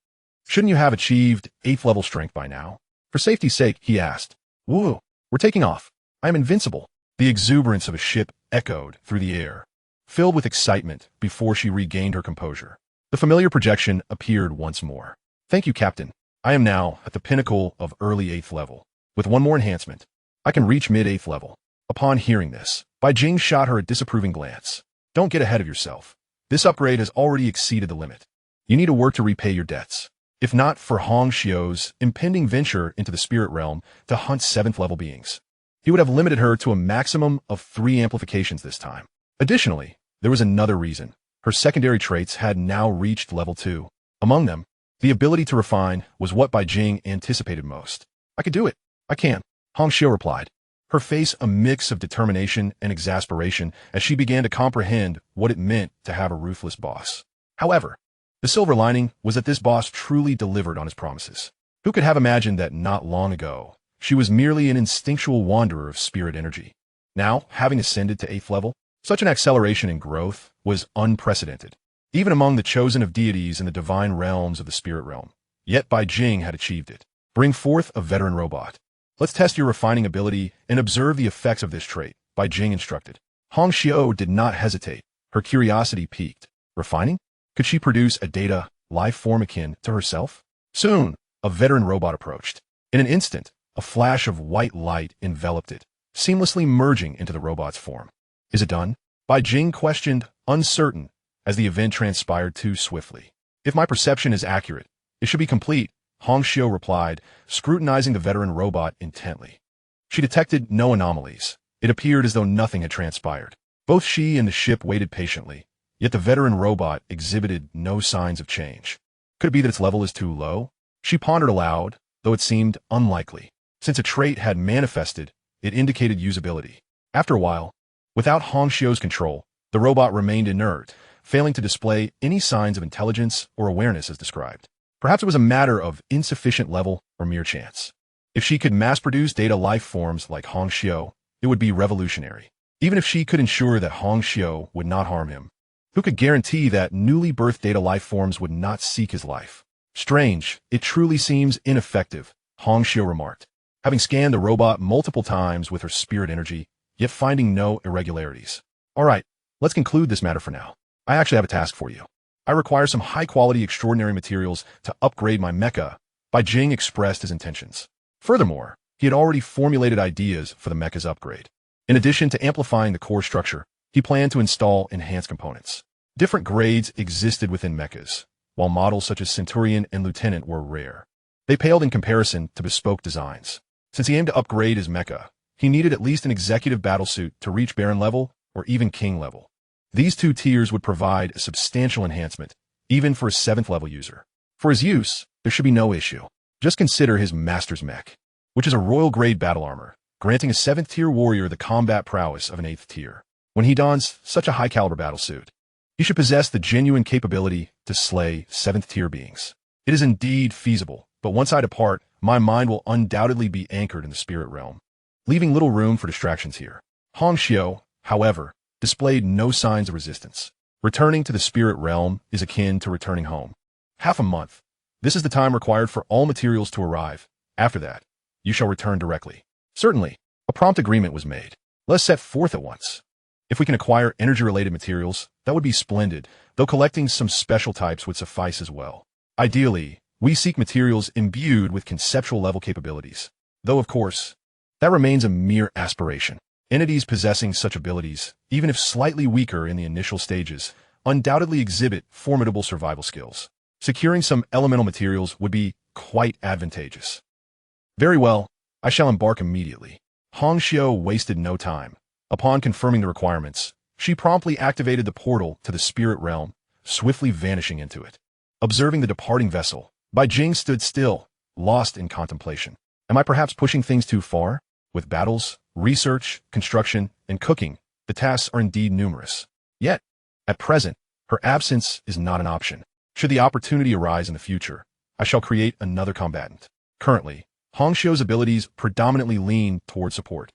Shouldn't you have achieved 8th level strength by now? For safety's sake, he asked. Woo, we're taking off. I am invincible. The exuberance of a ship echoed through the air, filled with excitement before she regained her composure. The familiar projection appeared once more. Thank you, Captain. I am now at the pinnacle of early 8th level. With one more enhancement, I can reach mid-8th level. Upon hearing this, Bai Jing shot her a disapproving glance. Don't get ahead of yourself. This upgrade has already exceeded the limit. You need to work to repay your debts. If not for Hong Xiu's impending venture into the spirit realm to hunt 7th level beings, he would have limited her to a maximum of 3 amplifications this time. Additionally, there was another reason. Her secondary traits had now reached level 2. Among them, the ability to refine was what Bai Jing anticipated most. I could do it. I can, Hong Xiu replied, her face a mix of determination and exasperation as she began to comprehend what it meant to have a ruthless boss. However, the silver lining was that this boss truly delivered on his promises. Who could have imagined that not long ago, she was merely an instinctual wanderer of spirit energy? Now, having ascended to 8th level, such an acceleration in growth was unprecedented, even among the chosen of deities in the divine realms of the spirit realm. Yet Bai Jing had achieved it. Bring forth a veteran robot. Let's test your refining ability and observe the effects of this trait, Bai Jing instructed. Hong Xiu did not hesitate. Her curiosity piqued. Refining? Could she produce a data life form akin to herself? Soon, a veteran robot approached. In an instant, a flash of white light enveloped it, seamlessly merging into the robot's form. Is it done? Bai Jing questioned, uncertain, as the event transpired too swiftly. If my perception is accurate, it should be complete, Hong Xiu replied, scrutinizing the veteran robot intently. She detected no anomalies. It appeared as though nothing had transpired. Both she and the ship waited patiently, yet the veteran robot exhibited no signs of change. Could it be that its level is too low? She pondered aloud, though it seemed unlikely. Since a trait had manifested, it indicated usability. After a while, without Hong Xiu's control, the robot remained inert, failing to display any signs of intelligence or awareness as described. Perhaps it was a matter of insufficient level or mere chance. If she could mass-produce data life forms like Hong Xiu, it would be revolutionary. Even if she could ensure that Hong Xiu would not harm him, who could guarantee that newly birthed data life forms would not seek his life? Strange, it truly seems ineffective, Hong Xiu remarked, having scanned the robot multiple times with her spirit energy, yet finding no irregularities. All right, let's conclude this matter for now. I actually have a task for you. I require some high-quality extraordinary materials to upgrade my mecha. Bai Jing expressed his intentions. Furthermore, he had already formulated ideas for the mecha's upgrade. In addition to amplifying the core structure, he planned to install enhanced components. Different grades existed within mechas, while models such as Centurion and Lieutenant were rare. They paled in comparison to bespoke designs. Since he aimed to upgrade his mecha, he needed at least an executive battlesuit to reach Baron level or even King level. These 2 tiers would provide a substantial enhancement, even for a 7th level user. For his use, there should be no issue. Just consider his Master's Mech, which is a royal grade battle armor, granting a 7th tier warrior the combat prowess of an 8th tier. When he dons such a high caliber battlesuit, he should possess the genuine capability to slay 7th tier beings. It is indeed feasible, but once I depart, my mind will undoubtedly be anchored in the spirit realm, leaving little room for distractions here. Hong Xiu, however, displayed no signs of resistance. Returning to the spirit realm is akin to returning home. Half a month. This is the time required for all materials to arrive. After that, you shall return directly. Certainly, a prompt agreement was made. Let's set forth at once. If we can acquire energy-related materials, that would be splendid, though collecting some special types would suffice as well. Ideally, we seek materials imbued with conceptual level capabilities. Though, of course, that remains a mere aspiration. Entities possessing such abilities, even if slightly weaker in the initial stages, undoubtedly exhibit formidable survival skills. Securing some elemental materials would be quite advantageous. Very well, I shall embark immediately. Hong Xiu wasted no time. Upon confirming the requirements, she promptly activated the portal to the spirit realm, swiftly vanishing into it. Observing the departing vessel, Bai Jing stood still, lost in contemplation. Am I perhaps pushing things too far? With battles, research, construction, and cooking, the tasks are indeed numerous. Yet, at present, her absence is not an option. Should the opportunity arise in the future, I shall create another combatant. Currently, Hong Xiu's abilities predominantly lean toward support.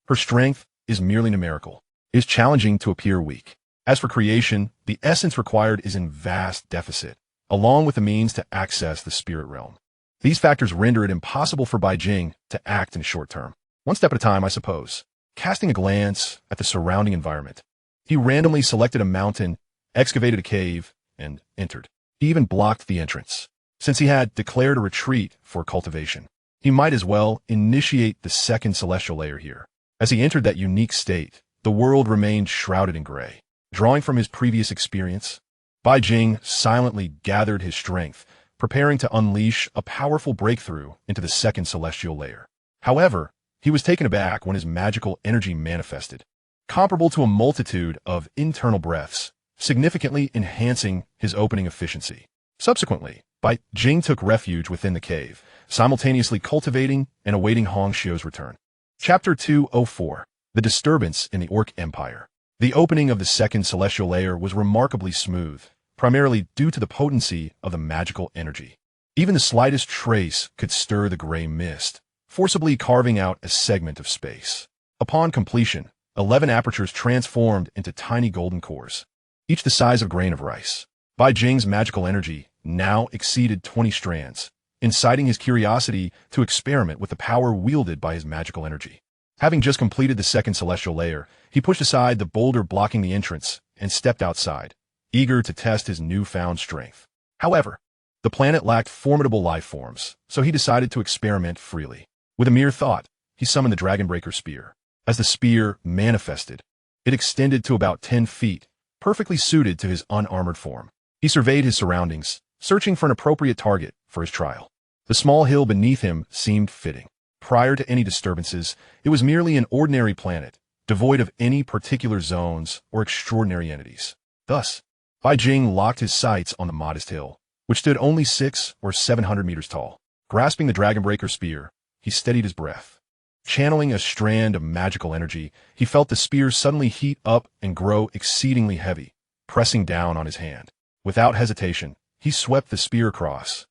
Her strength is merely numerical. It is challenging to appear weak. As for creation, the essence required is in vast deficit. along with the means to access the spirit realm. These factors render it impossible for Bai Jing to act in the short term. One step at a time, I suppose. Casting a glance at the surrounding environment, he randomly selected a mountain, excavated a cave, and entered. He even blocked the entrance. Since he had declared a retreat for cultivation, he might as well initiate the second celestial layer here. As he entered that unique state, the world remained shrouded in gray. Drawing from his previous experience, Bai Jing silently gathered his strength, preparing to unleash a powerful breakthrough into the second celestial layer. However, he was taken aback when his magical energy manifested, comparable to a multitude of internal breaths, significantly enhancing his opening efficiency. Subsequently, Bai Jing took refuge within the cave, simultaneously cultivating and awaiting Hong Xiu's return. Chapter 204. The Disturbance in the Orc Empire. The opening of the second celestial layer was remarkably smooth, primarily due to the potency of the magical energy. Even the slightest trace could stir the gray mist, forcibly carving out a segment of space. Upon completion, 11 apertures transformed into tiny golden cores, each the size of a grain of rice. Bai Jing's magical energy now exceeded 20 strands, inciting his curiosity to experiment with the power wielded by his magical energy. Having just completed the second celestial layer, he pushed aside the boulder blocking the entrance and stepped outside, eager to test his newfound strength. However, the planet lacked formidable life forms, so he decided to experiment freely. With a mere thought, he summoned the Dragonbreaker spear. As the spear manifested, it extended to about 10 feet, perfectly suited to his unarmored form. He surveyed his surroundings, searching for an appropriate target for his trial. The small hill beneath him seemed fitting. Prior to any disturbances, it was merely an ordinary planet, devoid of any particular zones or extraordinary entities. Thus, Bai Jing locked his sights on the modest hill, which stood only 600 or 700 meters tall. Grasping the Dragonbreaker spear, he steadied his breath. Channeling a strand of magical energy, he felt the spear suddenly heat up and grow exceedingly heavy, pressing down on his hand. Without hesitation, he swept the spear across,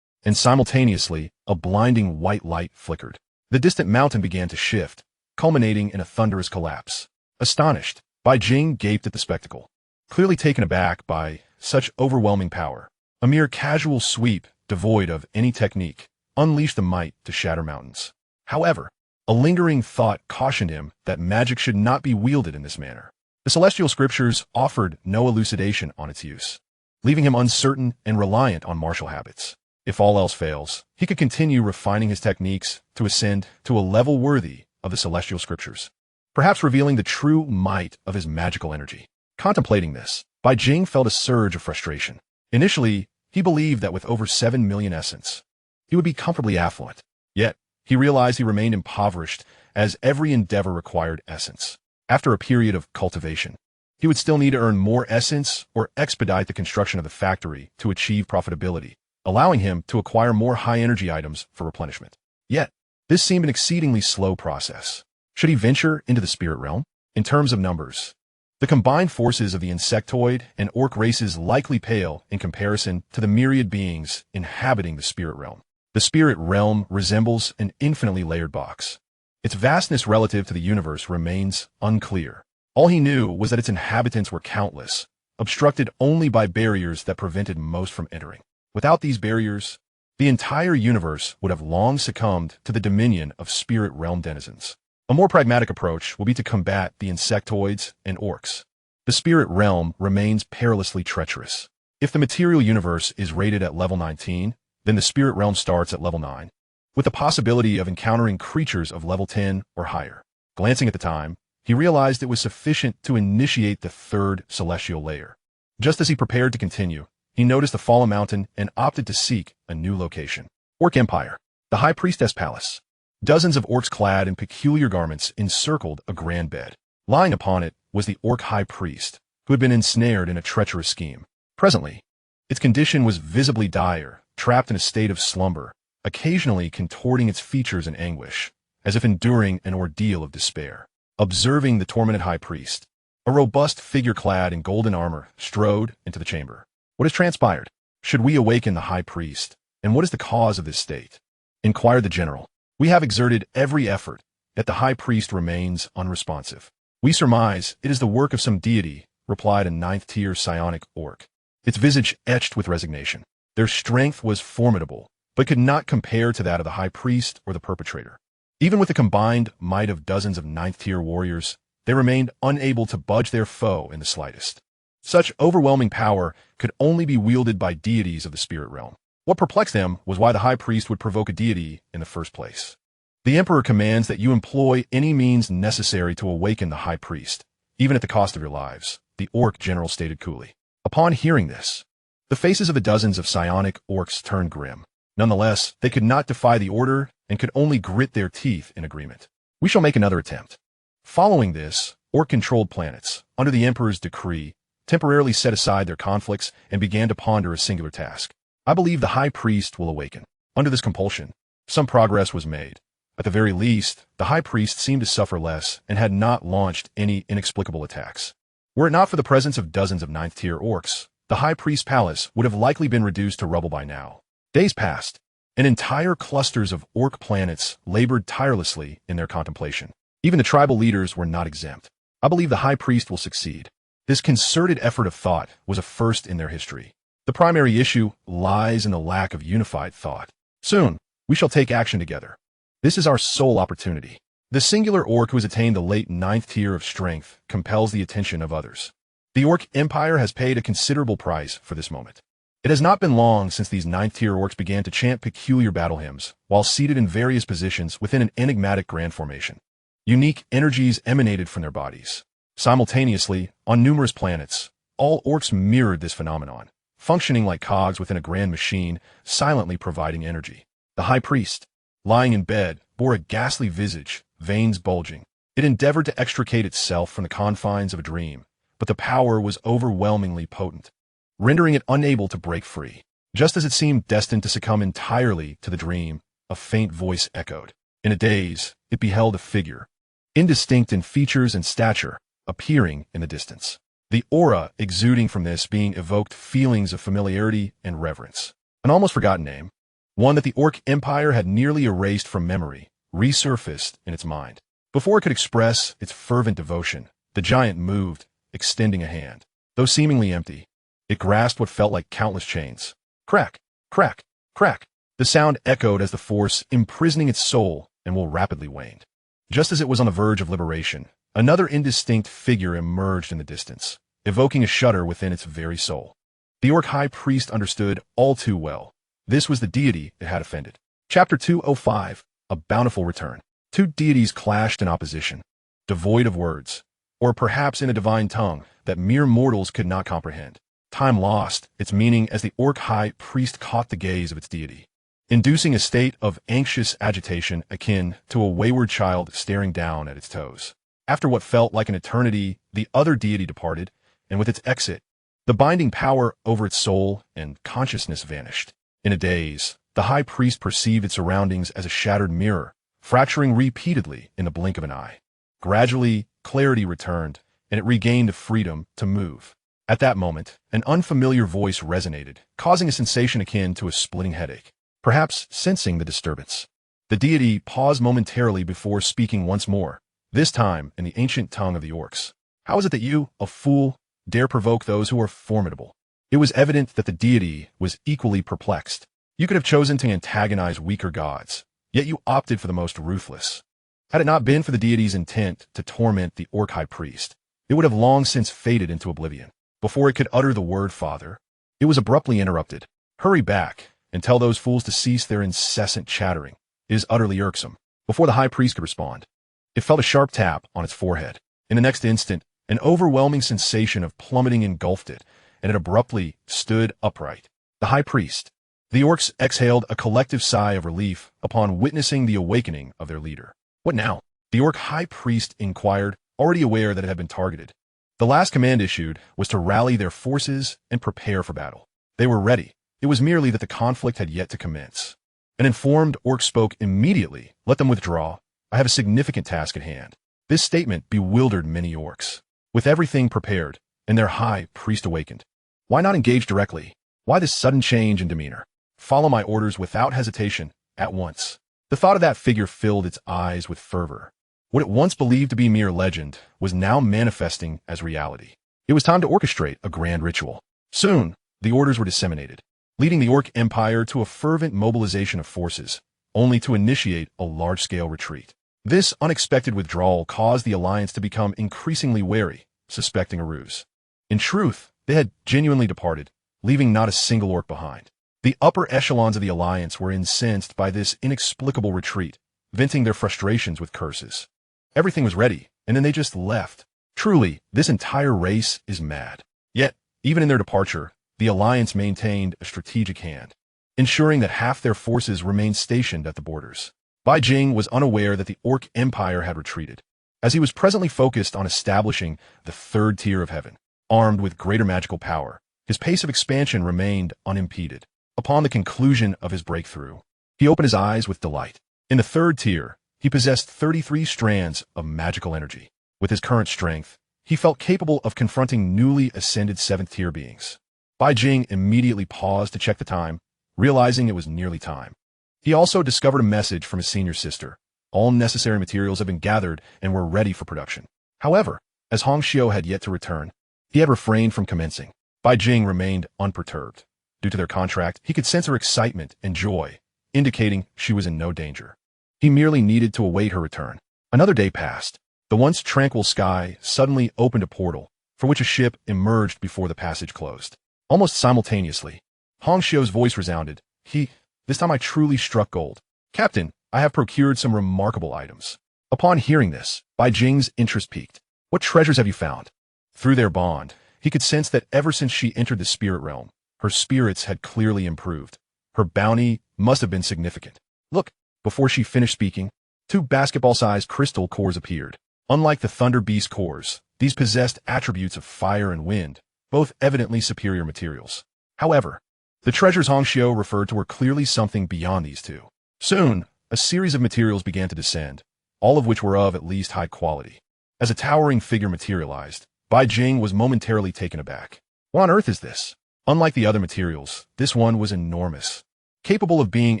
and simultaneously, a blinding white light flickered. The distant mountain began to shift, culminating in a thunderous collapse. Astonished, Bai Jing gaped at the spectacle, clearly taken aback by such overwhelming power. A mere casual sweep, devoid of any technique, unleashed the might to shatter mountains. However, a lingering thought cautioned him that magic should not be wielded in this manner. The celestial scriptures offered no elucidation on its use, leaving him uncertain and reliant on martial habits. If all else fails, he could continue refining his techniques to ascend to a level worthy of the celestial scriptures, perhaps revealing the true might of his magical energy. Contemplating this, Bai Jing felt a surge of frustration. Initially, he believed that with over 7 million essence, he would be comfortably affluent. Yet, he realized he remained impoverished as every endeavor required essence. After a period of cultivation, he would still need to earn more essence or expedite the construction of the factory to achieve profitability, allowing him to acquire more high-energy items for replenishment. Yet, this seemed an exceedingly slow process. Should he venture into the spirit realm? In terms of numbers, the combined forces of the insectoid and orc races likely pale in comparison to the myriad beings inhabiting the spirit realm. The spirit realm resembles an infinitely layered box. Its vastness relative to the universe remains unclear. All he knew was that its inhabitants were countless, obstructed only by barriers that prevented most from entering. Without these barriers, the entire universe would have long succumbed to the dominion of spirit realm denizens. A more pragmatic approach will be to combat the insectoids and orcs. The spirit realm remains perilously treacherous. If the material universe is rated at level 19, then the spirit realm starts at level 9, with the possibility of encountering creatures of level 10 or higher. Glancing at the time, he realized it was sufficient to initiate the third celestial layer. Just as he prepared to continue, he noticed a fallen mountain and opted to seek a new location. Orc Empire, the High Priestess Palace. Dozens of orcs clad in peculiar garments encircled a grand bed. Lying upon it was the orc high priest, who had been ensnared in a treacherous scheme. Presently, its condition was visibly dire, trapped in a state of slumber, occasionally contorting its features in anguish, as if enduring an ordeal of despair. Observing the tormented high priest, a robust figure clad in golden armor strode into the chamber. What has transpired? Should we awaken the high priest? And what is the cause of this state? Inquired the general. We have exerted every effort, yet the high priest remains unresponsive. We surmise it is the work of some deity, replied a 9th-tier psionic orc, its visage etched with resignation. Their strength was formidable, but could not compare to that of the high priest or the perpetrator. Even with the combined might of dozens of ninth-tier warriors, they remained unable to budge their foe in the slightest. Such overwhelming power could only be wielded by deities of the spirit realm. What perplexed them was why the high priest would provoke a deity in the first place. The emperor commands that you employ any means necessary to awaken the high priest, even at the cost of your lives, the orc general stated coolly. Upon hearing this, the faces of the dozens of psionic orcs turned grim. Nonetheless, they could not defy the order and could only grit their teeth in agreement. We shall make another attempt. Following this, orc-controlled planets, under the emperor's decree, temporarily set aside their conflicts and began to ponder a singular task. I believe the high priest will awaken. Under this compulsion, some progress was made. At the very least, the high priest seemed to suffer less and had not launched any inexplicable attacks. Were it not for the presence of dozens of ninth-tier orcs, the high priest's palace would have likely been reduced to rubble by now. Days passed, and entire clusters of orc planets labored tirelessly in their contemplation. Even the tribal leaders were not exempt. I believe the high priest will succeed. This concerted effort of thought was a first in their history. The primary issue lies in the lack of unified thought. Soon, we shall take action together. This is our sole opportunity. The singular orc who has attained the late ninth tier of strength compels the attention of others. The orc empire has paid a considerable price for this moment. It has not been long since these ninth-tier orcs began to chant peculiar battle hymns while seated in various positions within an enigmatic grand formation. Unique energies emanated from their bodies. Simultaneously, on numerous planets, all orcs mirrored this phenomenon, functioning like cogs within a grand machine, silently providing energy. The high priest, lying in bed, bore a ghastly visage, veins bulging. It endeavored to extricate itself from the confines of a dream, but the power was overwhelmingly potent, rendering it unable to break free. Just as it seemed destined to succumb entirely to the dream, a faint voice echoed. In a daze, it beheld a figure, indistinct in features and stature, appearing in the distance. The aura exuding from this being evoked feelings of familiarity and reverence. An almost forgotten name, one that the Orc Empire had nearly erased from memory, resurfaced in its mind. Before it could express its fervent devotion, the giant moved, extending a hand. Though seemingly empty, it grasped what felt like countless chains. Crack, crack, crack. The sound echoed as the force imprisoning its soul and will rapidly waned. Just as it was on the verge of liberation, another indistinct figure emerged in the distance, evoking a shudder within its very soul. The Orc High Priest understood all too well. This was the deity it had offended. Chapter 205, A Bountiful Return. Two deities clashed in opposition, devoid of words, or perhaps in a divine tongue that mere mortals could not comprehend. Time lost its meaning as the Orc High Priest caught the gaze of its deity, inducing a state of anxious agitation akin to a wayward child staring down at its toes. After what felt like an eternity, the other deity departed, and with its exit, the binding power over its soul and consciousness vanished. In a daze, the High Priest perceived its surroundings as a shattered mirror, fracturing repeatedly in the blink of an eye. Gradually, clarity returned, and it regained the freedom to move. At that moment, an unfamiliar voice resonated, causing a sensation akin to a splitting headache. Perhaps sensing the disturbance, the deity paused momentarily before speaking once more, this time in the ancient tongue of the orcs. How is it that you, a fool, dare provoke those who are formidable? It was evident that the deity was equally perplexed. You could have chosen to antagonize weaker gods, yet you opted for the most ruthless. Had it not been for the deity's intent to torment the Orc High Priest, it would have long since faded into oblivion. Before it could utter the word Father, it was abruptly interrupted. Hurry back and tell those fools to cease their incessant chattering. It is utterly irksome. Before the High Priest could respond, it felt a sharp tap on its forehead. In the next instant, an overwhelming sensation of plummeting engulfed it, and it abruptly stood upright. The High Priest. The orcs exhaled a collective sigh of relief upon witnessing the awakening of their leader. What now? The Orc High Priest inquired, already aware that it had been targeted. The last command issued was to rally their forces and prepare for battle. They were ready. It was merely that the conflict had yet to commence. An informed orc spoke immediately. Let them withdraw. I have a significant task at hand. This statement bewildered many orcs. With everything prepared, and their high priest awakened. Why not engage directly? Why this sudden change in demeanor? Follow my orders without hesitation, at once. The thought of that figure filled its eyes with fervor. What it once believed to be mere legend was now manifesting as reality. It was time to orchestrate a grand ritual. Soon, the orders were disseminated. leading the Orc Empire to a fervent mobilization of forces, only to initiate a large-scale retreat. This unexpected withdrawal caused the alliance to become increasingly wary, suspecting a ruse. In truth, they had genuinely departed, leaving not a single orc behind. The upper echelons of the alliance were incensed by this inexplicable retreat, venting their frustrations with curses. Everything was ready, and then they just left. Truly, this entire race is mad. Yet, even in their departure, the alliance maintained a strategic hand, ensuring that half their forces remained stationed at the borders. Bai Jing was unaware that the Orc Empire had retreated, as he was presently focused on establishing the third tier of heaven. Armed with greater magical power, his pace of expansion remained unimpeded. Upon the conclusion of his breakthrough, he opened his eyes with delight. In the third tier, he possessed 33 strands of magical energy. With his current strength, he felt capable of confronting newly ascended 7th tier beings. Bai Jing immediately paused to check the time, realizing it was nearly time. He also discovered a message from his senior sister. All necessary materials had been gathered and were ready for production. However, as Hong Xiu had yet to return, he had refrained from commencing. Bai Jing remained unperturbed. Due to their contract, he could sense her excitement and joy, indicating she was in no danger. He merely needed to await her return. Another day passed. The once tranquil sky suddenly opened a portal, for which a ship emerged before the passage closed. Almost simultaneously, Hong Xiu's voice resounded. This time I truly struck gold. Captain, I have procured some remarkable items. Upon hearing this, Bai Jing's interest piqued. What treasures have you found? Through their bond, he could sense that ever since she entered the spirit realm, her spirits had clearly improved. Her bounty must have been significant. Look, before she finished speaking, 2 basketball-sized crystal cores appeared. Unlike the Thunder Beast cores, these possessed attributes of fire and wind, both evidently superior materials. However, the treasures Hong Xiu referred to were clearly something beyond these two. Soon, a series of materials began to descend, all of which were of at least high quality. As a towering figure materialized, Bai Jing was momentarily taken aback. What on earth is this? Unlike the other materials, this one was enormous, capable of being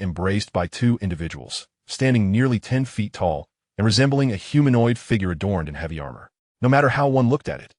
embraced by 2 individuals, standing nearly 10 feet tall and resembling a humanoid figure adorned in heavy armor. No matter how one looked at it,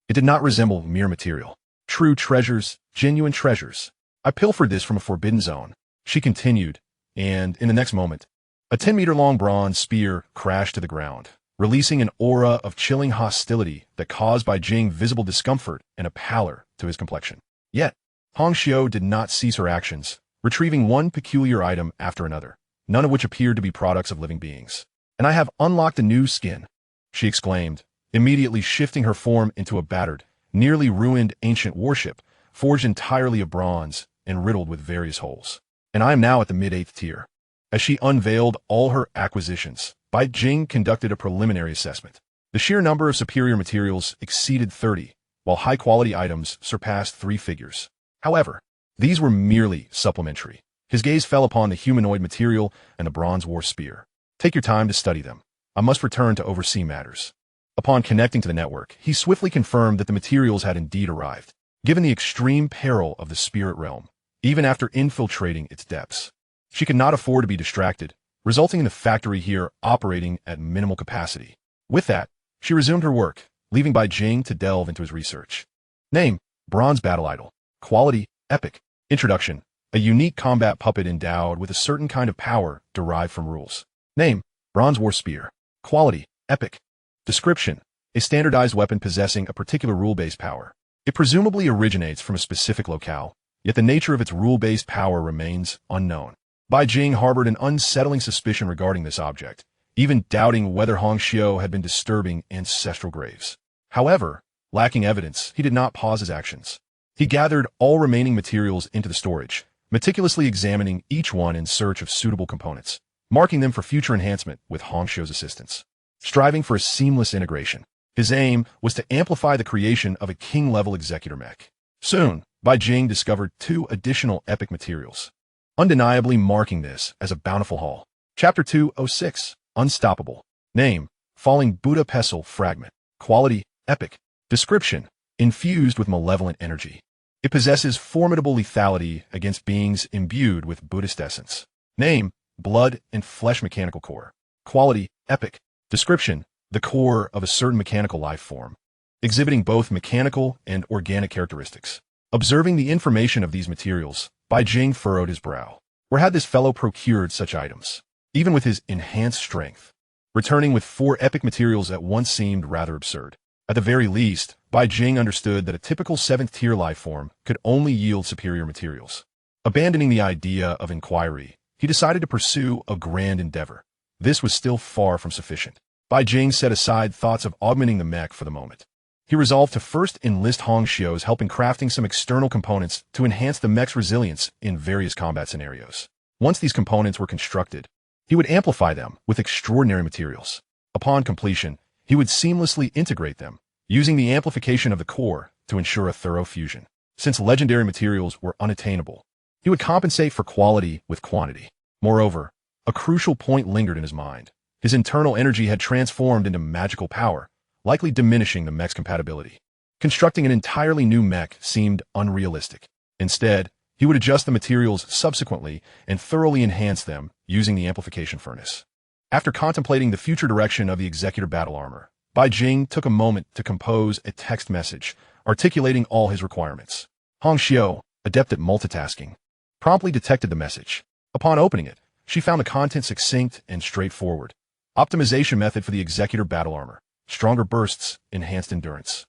it did not resemble mere material. True treasures, genuine treasures. I pilfered this from a forbidden zone, she continued, and in the next moment, a 10-meter-long bronze spear crashed to the ground, releasing an aura of chilling hostility that caused Bai Jing visible discomfort and a pallor to his complexion. Yet, Hong Xiu did not cease her actions, retrieving one peculiar item after another, none of which appeared to be products of living beings. And I have unlocked a new skin, she exclaimed, immediately shifting her form into a battered, nearly ruined ancient warship, forged entirely of bronze and riddled with various holes. And I am now at the mid-8th tier. As she unveiled all her acquisitions, Bai Jing conducted a preliminary assessment. The sheer number of superior materials exceeded 30, while high-quality items surpassed 3 figures. However, these were merely supplementary. His gaze fell upon the humanoid material and the bronze war spear. Take your time to study them. I must return to oversee matters. Upon connecting to the network, he swiftly confirmed that the materials had indeed arrived. Given the extreme peril of the spirit realm, even after infiltrating its depths, she could not afford to be distracted, resulting in the factory here operating at minimal capacity. With that, she resumed her work, leaving Bai Jing to delve into his research. Name: Bronze Battle Idol. Quality: Epic. Introduction: a unique combat puppet endowed with a certain kind of power derived from rules. Name: Bronze War Spear. Quality: Epic. Description: a standardized weapon possessing a particular rule-based power. It presumably originates from a specific locale, yet the nature of its rule-based power remains unknown. Bai Jing harbored an unsettling suspicion regarding this object, even doubting whether Hong Xiu had been disturbing ancestral graves. However, lacking evidence, he did not pause his actions. He gathered all remaining materials into the storage, meticulously examining each one in search of suitable components, marking them for future enhancement with Hong Xiu's assistance. Striving for a seamless integration, his aim was to amplify the creation of a king-level executor mech. Soon, Bai Jing discovered 2 additional epic materials, undeniably marking this as a bountiful haul. Chapter 206, Unstoppable. Name: Falling Buddha Pestle Fragment. Quality: Epic. Description: infused with malevolent energy. It possesses formidable lethality against beings imbued with Buddhist essence. Name: Blood and Flesh Mechanical Core. Quality: Epic. Description: the core of a certain mechanical life form, exhibiting both mechanical and organic characteristics. Observing the information of these materials, Bai Jing furrowed his brow. Where had this fellow procured such items? Even with his enhanced strength, returning with 4 epic materials at once seemed rather absurd. At the very least, Bai Jing understood that a typical 7th-tier lifeform could only yield superior materials. Abandoning the idea of inquiry, he decided to pursue a grand endeavor. This was still far from sufficient. Bai Jing set aside thoughts of augmenting the mech for the moment. He resolved to first enlist Hong Xiu's help in crafting some external components to enhance the mech's resilience in various combat scenarios. Once these components were constructed, he would amplify them with extraordinary materials. Upon completion, he would seamlessly integrate them, using the amplification of the core to ensure a thorough fusion. Since legendary materials were unattainable, he would compensate for quality with quantity. Moreover, a crucial point lingered in his mind. His internal energy had transformed into magical power, likely diminishing the mech's compatibility. Constructing an entirely new mech seemed unrealistic. Instead, he would adjust the materials subsequently and thoroughly enhance them using the amplification furnace. After contemplating the future direction of the Executor battle armor, Bai Jing took a moment to compose a text message, articulating all his requirements. Hong Xiu, adept at multitasking, promptly detected the message. Upon opening it, she found the content succinct and straightforward. Optimization method for the Executor battle armor. Stronger bursts, enhanced endurance.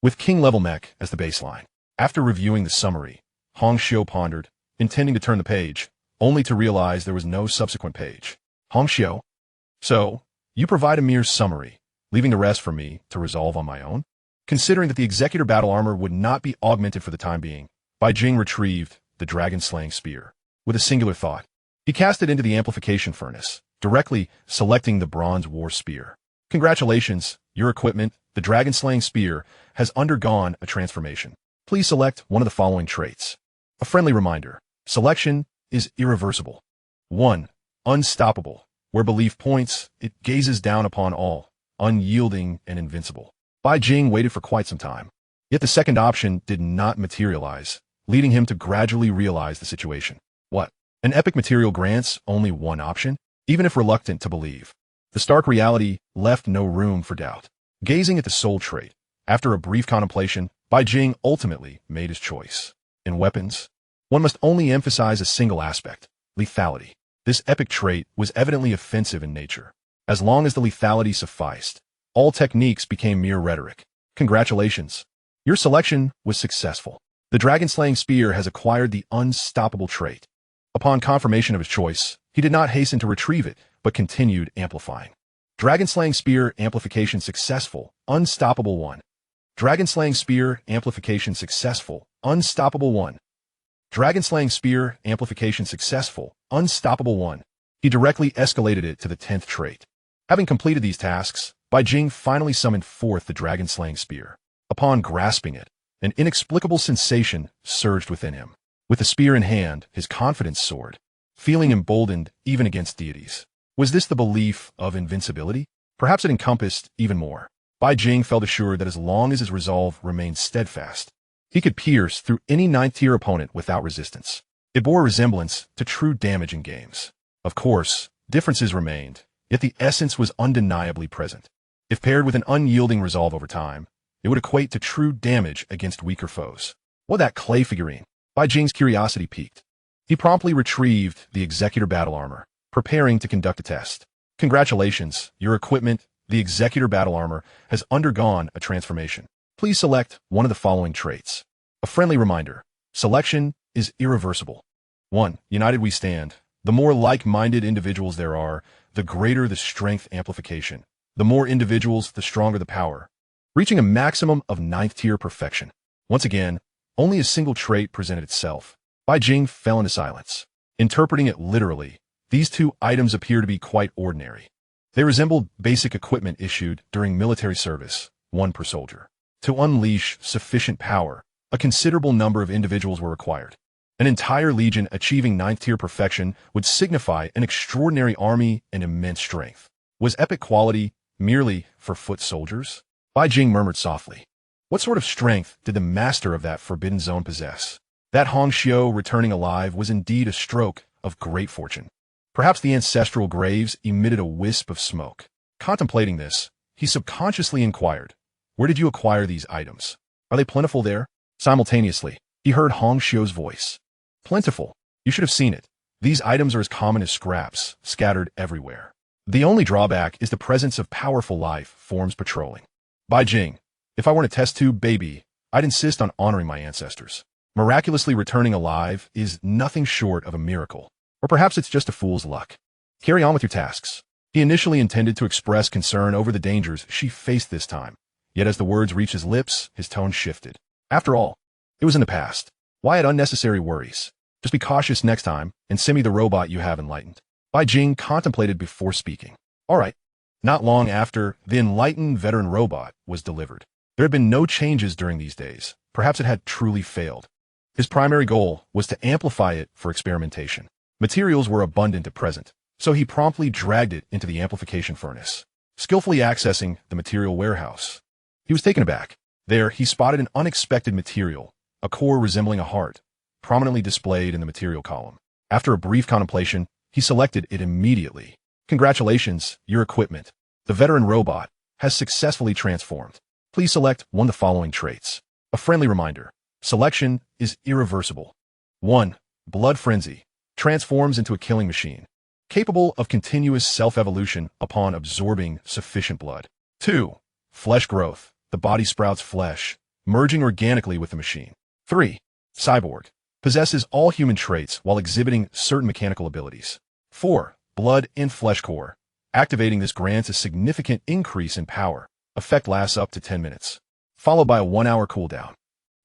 With king-level mech as the baseline. After reviewing the summary, Hong Xiu pondered, intending to turn the page, only to realize there was no subsequent page. Hong Xiu? So, you provide a mere summary, leaving the rest for me to resolve on my own? Considering that the Executor battle armor would not be augmented for the time being, Bai Jing retrieved the dragon-slaying spear. With a singular thought, he cast it into the amplification furnace, directly selecting the bronze war spear. Congratulations, your equipment, the dragon-slaying spear, has undergone a transformation. Please select one of the following traits. A friendly reminder. Selection is irreversible. 1. Unstoppable. Where belief points, it gazes down upon all, unyielding and invincible. Bai Jing waited for quite some time. Yet the second option did not materialize, leading him to gradually realize the situation. What? An epic material grants only one option? Even if reluctant to believe. The stark reality left no room for doubt. Gazing at the soul trait, after a brief contemplation, Bai Jing ultimately made his choice. In weapons, one must only emphasize a single aspect, lethality. This epic trait was evidently offensive in nature. As long as the lethality sufficed, all techniques became mere rhetoric. Congratulations. Your selection was successful. The dragon-slaying spear has acquired the unstoppable trait. Upon confirmation of his choice, he did not hasten to retrieve it, but continued amplifying. Dragon-slaying spear amplification successful, unstoppable 1. Dragon-slaying spear amplification successful, unstoppable 1. Dragon-slaying spear amplification successful, unstoppable 1. He directly escalated it to the 10th trait. Having completed these tasks, Bai Jing finally summoned forth the dragon-slaying spear. Upon grasping it, an inexplicable sensation surged within him. With the spear in hand, his confidence soared, feeling emboldened even against deities. Was this the belief of invincibility? Perhaps it encompassed even more. Bai Jing felt assured that as long as his resolve remained steadfast, he could pierce through any 9th-tier opponent without resistance. It bore a resemblance to true damage in games. Of course, differences remained, yet the essence was undeniably present. If paired with an unyielding resolve over time, it would equate to true damage against weaker foes. What that clay figurine? Bai Jing's curiosity piqued. He promptly retrieved the Executor battle armor, preparing to conduct a test. Congratulations, your equipment, the Executor battle armor, has undergone a transformation. Please select one of the following traits. A friendly reminder. Selection is irreversible. 1. United we stand. The more like-minded individuals there are, the greater the strength amplification. The more individuals, the stronger the power. Reaching a maximum of 9th-tier perfection. Once again, only a single trait presented itself. Bai Jing fell into silence. Interpreting it literally, these two items appear to be quite ordinary. They resembled basic equipment issued during military service, 1 per soldier. To unleash sufficient power, a considerable number of individuals were required. An entire legion achieving 9th-tier perfection would signify an extraordinary army and immense strength. Was epic quality merely for foot soldiers? Bai Jing murmured softly. What sort of strength did the master of that forbidden zone possess? That Hong Xiu returning alive was indeed a stroke of great fortune. Perhaps the ancestral graves emitted a wisp of smoke. Contemplating this, he subconsciously inquired, where did you acquire these items? Are they plentiful there? Simultaneously, he heard Hong Xiu's voice. Plentiful. You should have seen it. These items are as common as scraps, scattered everywhere. The only drawback is the presence of powerful life forms patrolling. Bai Jing, if I weren't a test tube baby, I'd insist on honoring my ancestors. Miraculously returning alive is nothing short of a miracle. Or perhaps it's just a fool's luck. Carry on with your tasks. He initially intended to express concern over the dangers she faced this time. Yet as the words reached his lips, his tone shifted. After all, it was in the past. Why add unnecessary worries? Just be cautious next time, and send me the robot you have enlightened. Bai Jing contemplated before speaking. All right. Not long after, the enlightened veteran robot was delivered. There had been no changes during these days. Perhaps it had truly failed. His primary goal was to amplify it for experimentation. Materials were abundant at present, so he promptly dragged it into the amplification furnace. Skillfully accessing the material warehouse, he was taken aback. There, he spotted an unexpected material, a core resembling a heart, prominently displayed in the material column. After a brief contemplation, he selected it immediately. Congratulations, your equipment. The veteran robot has successfully transformed. Please select one of the following traits. A friendly reminder. Selection is irreversible. 1. Blood Frenzy. Transforms into a killing machine, capable of continuous self-evolution upon absorbing sufficient blood. 2. Flesh Growth. The body sprouts flesh, merging organically with the machine. 3. Cyborg. Possesses all human traits while exhibiting certain mechanical abilities. 4. Blood and Flesh Core. Activating this grants a significant increase in power. Effect lasts up to 10 minutes, followed by a 1-hour cooldown.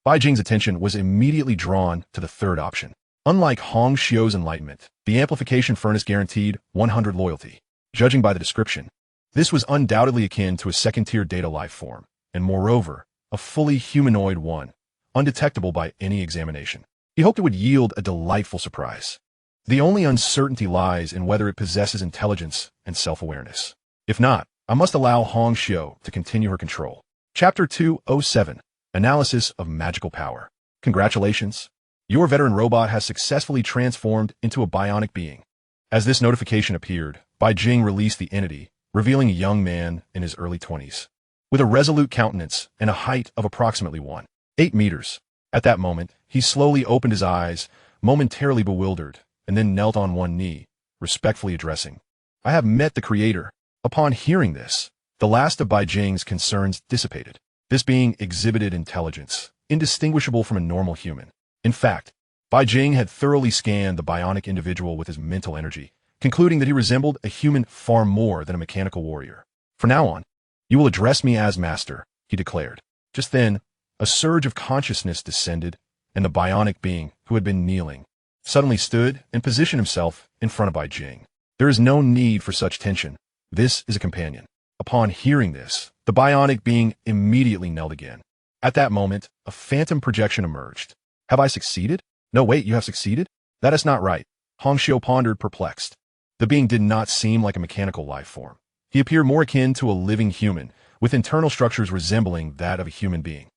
Bai Jing's attention was immediately drawn to the third option. Unlike Hong Xiu's enlightenment, the amplification furnace guaranteed 100 loyalty. Judging by the description, this was undoubtedly akin to a second-tier data life form, and moreover, a fully humanoid one, undetectable by any examination. He hoped it would yield a delightful surprise. The only uncertainty lies in whether it possesses intelligence and self-awareness. If not, I must allow Hong Xiu to continue her control. Chapter 207, Analysis of Magical Power. Congratulations. Your veteran robot has successfully transformed into a bionic being. As this notification appeared, Bai Jing released the entity, revealing a young man in his early 20s, with a resolute countenance and a height of approximately 1.8 meters. At that moment, he slowly opened his eyes, momentarily bewildered, and then knelt on one knee, respectfully addressing. I have met the Creator. Upon hearing this, the last of Bai Jing's concerns dissipated. This being exhibited intelligence, indistinguishable from a normal human. In fact, Bai Jing had thoroughly scanned the bionic individual with his mental energy, concluding that he resembled a human far more than a mechanical warrior. From now on, you will address me as master, he declared. Just then, a surge of consciousness descended, and the bionic being, who had been kneeling, suddenly stood and positioned himself in front of Bai Jing. There is no need for such tension. This is a companion. Upon hearing this, the bionic being immediately knelt again. At that moment, a phantom projection emerged. Have I succeeded? No, wait, you have succeeded? That is not right. Hong Xiu pondered, perplexed. The being did not seem like a mechanical life form. He appeared more akin to a living human, with internal structures resembling that of a human being.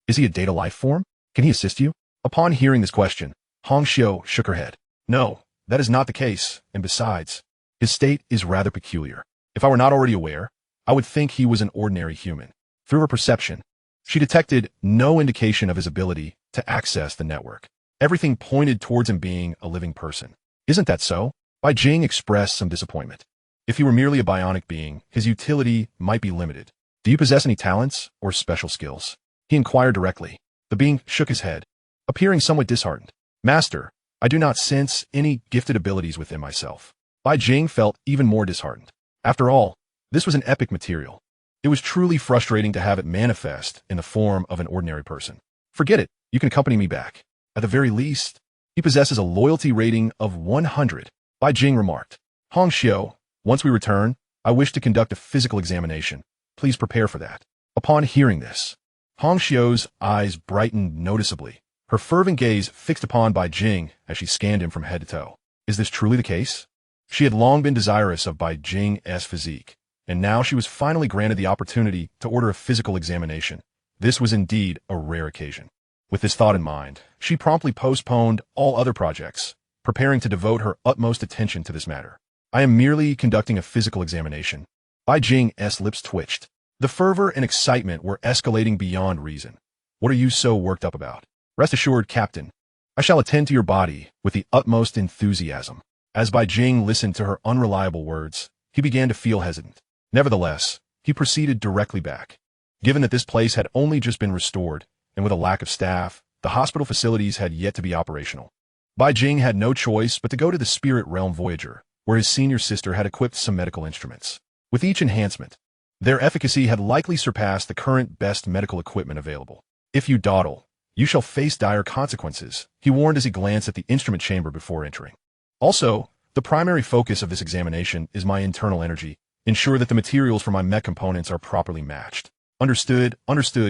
Is he a data life form? Can he assist you? Upon hearing this question, Hong Xiu shook her head. No, that is not the case, and besides, his state is rather peculiar. If I were not already aware, I would think he was an ordinary human. Through her perception, she detected no indication of his ability to access the network. Everything pointed towards him being a living person. Isn't that so? Bai Jing expressed some disappointment. If he were merely a bionic being, his utility might be limited. Do you possess any talents or special skills? He inquired directly. The being shook his head, appearing somewhat disheartened. Master, I do not sense any gifted abilities within myself. Bai Jing felt even more disheartened. After all, this was an epic material. It was truly frustrating to have it manifest in the form of an ordinary person. Forget it, you can accompany me back. At the very least, he possesses a loyalty rating of 100. Bai Jing remarked. Hong Xiu, once we return, I wish to conduct a physical examination. Please prepare for that. Upon hearing this, Hong Xiu's eyes brightened noticeably, her fervent gaze fixed upon Bai Jing as she scanned him from head to toe. Is this truly the case? She had long been desirous of Bai Jing's physique, and now she was finally granted the opportunity to order a physical examination. This was indeed a rare occasion. With this thought in mind, she promptly postponed all other projects, preparing to devote her utmost attention to this matter. I am merely conducting a physical examination. Bai Jing's lips twitched. The fervor and excitement were escalating beyond reason. What are you so worked up about? Rest assured, Captain. I shall attend to your body with the utmost enthusiasm. As Bai Jing listened to her unreliable words, he began to feel hesitant. Nevertheless, he proceeded directly back. Given that this place had only just been restored, and with a lack of staff, the hospital facilities had yet to be operational. Bai Jing had no choice but to go to the Spirit Realm Voyager, where his senior sister had equipped some medical instruments. With each enhancement, their efficacy had likely surpassed the current best medical equipment available. If you dawdle, you shall face dire consequences, he warned as he glanced at the instrument chamber before entering. Also, the primary focus of this examination is my internal energy. Ensure that the materials for my mech components are properly matched. Understood,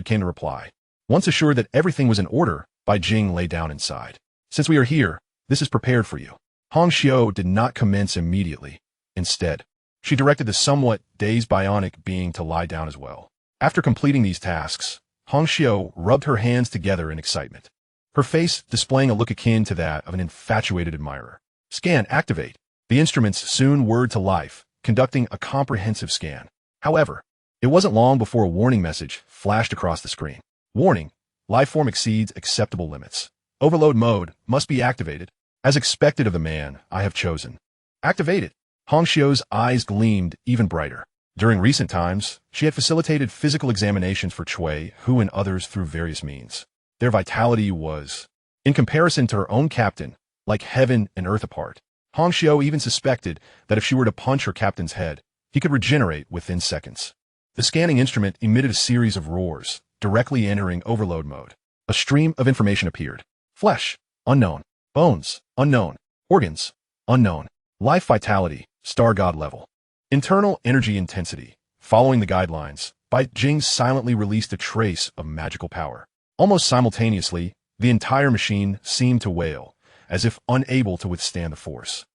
came the reply. Once assured that everything was in order, Bai Jing lay down inside. Since we are here, this is prepared for you. Hong Xiao did not commence immediately. Instead, she directed the somewhat dazed bionic being to lie down as well. After completing these tasks, Hong Xiao rubbed her hands together in excitement, her face displaying a look akin to that of an infatuated admirer. Scan activate. The instruments soon whirred to life, conducting a comprehensive scan. However, it wasn't long before a warning message flashed across the screen. Warning, lifeform exceeds acceptable limits. Overload mode must be activated. As expected of the man I have chosen. Activated. Hong Xiao's eyes gleamed even brighter. During recent times, she had facilitated physical examinations for Cui, Hu, and others through various means. Their vitality was, in comparison to her own captain, like heaven and earth apart. Hong Xiao even suspected that if she were to punch her captain's head, he could regenerate within seconds. The scanning instrument emitted a series of roars, directly entering overload mode. A stream of information appeared. Flesh, unknown. Bones, unknown. Organs, unknown. Life vitality, star god level. Internal energy intensity. Following the guidelines, Bai Jing silently released a trace of magical power. Almost simultaneously, the entire machine seemed to wail, as if unable to withstand the force,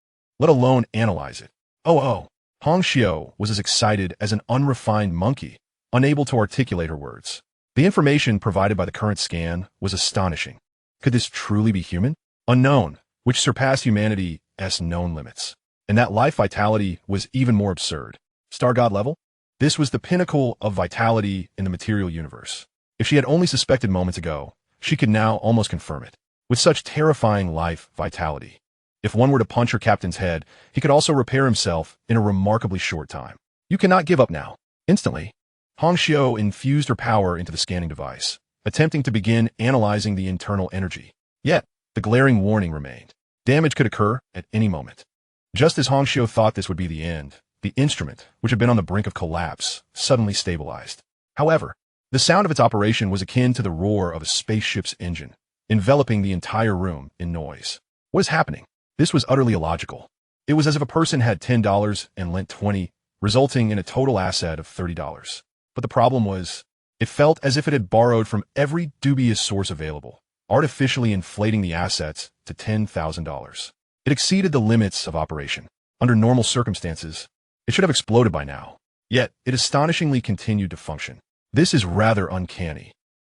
let alone analyze it. Oh. Hong Xiao was as excited as an unrefined monkey, unable to articulate her words. The information provided by the current scan was astonishing. Could this truly be human? Unknown, which surpassed humanity's known limits. And that life vitality was even more absurd. Star god level? This was the pinnacle of vitality in the material universe. If she had only suspected moments ago, she could now almost confirm it. With such terrifying life vitality, if one were to punch her captain's head, he could also repair himself in a remarkably short time. You cannot give up now. Instantly, Hong Xiao infused her power into the scanning device, attempting to begin analyzing the internal energy. Yet, the glaring warning remained. Damage could occur at any moment. Just as Hong Xiao thought this would be the end, the instrument, which had been on the brink of collapse, suddenly stabilized. However, the sound of its operation was akin to the roar of a spaceship's engine, enveloping the entire room in noise. What is happening? This was utterly illogical. It was as if a person had $10 and lent $20, resulting in a total asset of $30. But the problem was, it felt as if it had borrowed from every dubious source available, artificially inflating the assets to $10,000. It exceeded the limits of operation. Under normal circumstances, it should have exploded by now. Yet, it astonishingly continued to function. This is rather uncanny.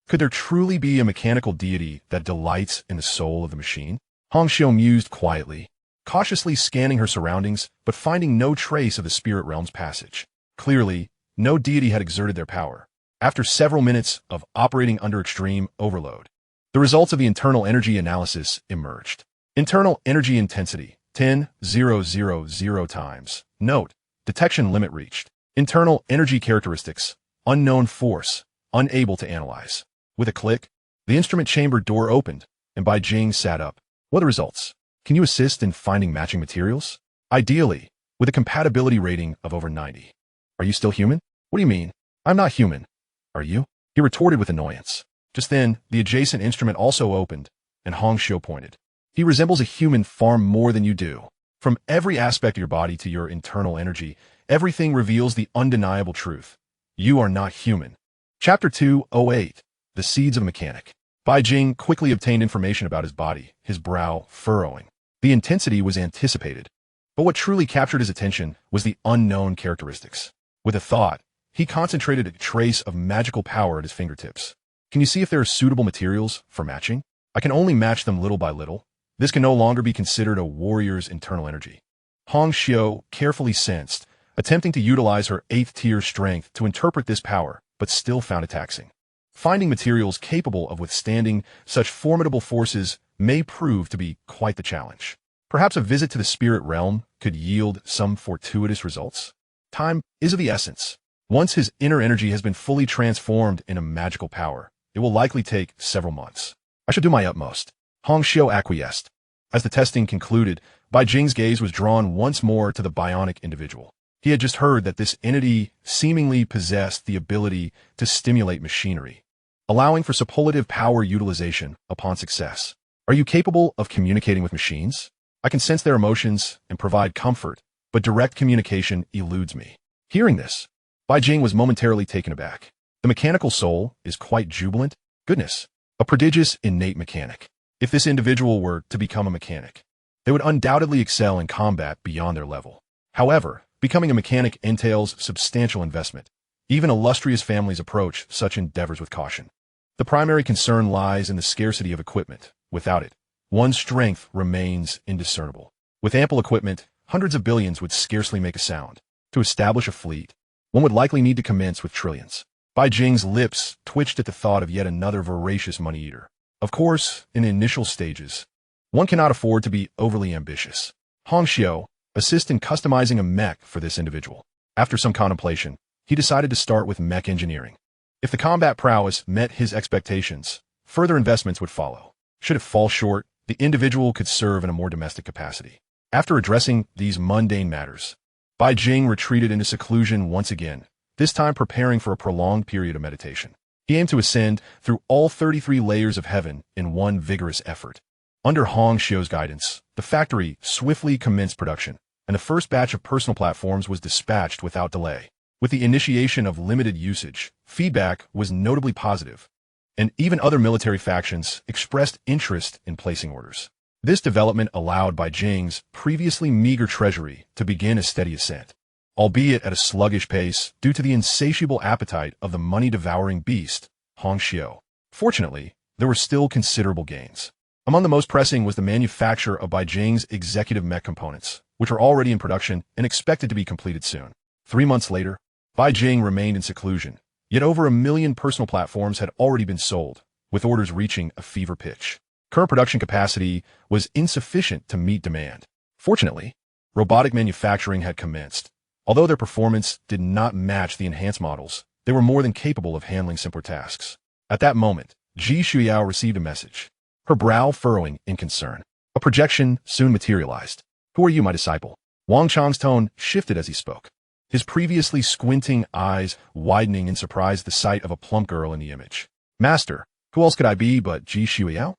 Could there truly be a mechanical deity that delights in the soul of the machine? Hong Xiao mused quietly, cautiously scanning her surroundings, but finding no trace of the spirit realm's passage. Clearly, no deity had exerted their power. After several minutes of operating under extreme overload, the results of the internal energy analysis emerged. Internal energy intensity, 10,000 times. Note, detection limit reached. Internal energy characteristics, unknown force, unable to analyze. With a click, the instrument chamber door opened, and Bai Jing sat up. What are the results? Can you assist in finding matching materials? Ideally, with a compatibility rating of over 90. Are you still human? What do you mean? I'm not human. Are you? He retorted with annoyance. Just then, the adjacent instrument also opened, and Hong Xiao pointed. He resembles a human far more than you do. From every aspect of your body to your internal energy, everything reveals the undeniable truth. You are not human. Chapter 208. The Seeds of a Mechanic. Bai Jing quickly obtained information about his body, his brow furrowing. The intensity was anticipated. But what truly captured his attention was the unknown characteristics. With a thought, he concentrated a trace of magical power at his fingertips. Can you see if there are suitable materials for matching? I can only match them little by little. This can no longer be considered a warrior's internal energy. Hong Xiao carefully sensed, attempting to utilize her 8th tier strength to interpret this power, but still found it taxing. Finding materials capable of withstanding such formidable forces may prove to be quite the challenge. Perhaps a visit to the spirit realm could yield some fortuitous results. Time is of the essence. Once his inner energy has been fully transformed into magical power, it will likely take several months. I should do my utmost. Hong Xiu acquiesced. As the testing concluded, Bai Jing's gaze was drawn once more to the bionic individual. He had just heard that this entity seemingly possessed the ability to stimulate machinery, allowing for superlative power utilization upon success. Are you capable of communicating with machines? I can sense their emotions and provide comfort, but direct communication eludes me. Hearing this, Bai Jing was momentarily taken aback. The mechanical soul is quite jubilant. Goodness, a prodigious innate mechanic. If this individual were to become a mechanic, they would undoubtedly excel in combat beyond their level. However, becoming a mechanic entails substantial investment. Even illustrious families approach such endeavors with caution. The primary concern lies in the scarcity of equipment. Without it, one's strength remains indiscernible. With ample equipment, hundreds of billions would scarcely make a sound. To establish a fleet, one would likely need to commence with trillions. Bai Jing's lips twitched at the thought of yet another voracious money-eater. Of course, in the initial stages, one cannot afford to be overly ambitious. Hong Xiu, assist in customizing a mech for this individual. After some contemplation, he decided to start with mech engineering. If the combat prowess met his expectations, further investments would follow. Should it fall short, the individual could serve in a more domestic capacity. After addressing these mundane matters, Bai Jing retreated into seclusion once again, this time preparing for a prolonged period of meditation. He aimed to ascend through all 33 layers of heaven in one vigorous effort. Under Hong Xiu's guidance, the factory swiftly commenced production, and the first batch of personal platforms was dispatched without delay. With the initiation of limited usage, feedback was notably positive, and even other military factions expressed interest in placing orders. This development allowed Bai Jing's previously meager treasury to begin a steady ascent, albeit at a sluggish pace due to the insatiable appetite of the money-devouring beast, Hong Xiu. Fortunately, there were still considerable gains. Among the most pressing was the manufacture of Bai Jing's executive mech components, which are already in production and expected to be completed soon. 3 months later, Bai Jing remained in seclusion, yet over 1 million personal platforms had already been sold, with orders reaching a fever pitch. Current production capacity was insufficient to meet demand. Fortunately, robotic manufacturing had commenced. Although their performance did not match the enhanced models, they were more than capable of handling simpler tasks. At that moment, Ji Shuyao received a message, her brow furrowing in concern. A projection soon materialized. "Who are you, my disciple?" Wang Chang's tone shifted as he spoke, his previously squinting eyes widening in surprise at the sight of a plump girl in the image. "Master, who else could I be but Ji Shuyao?"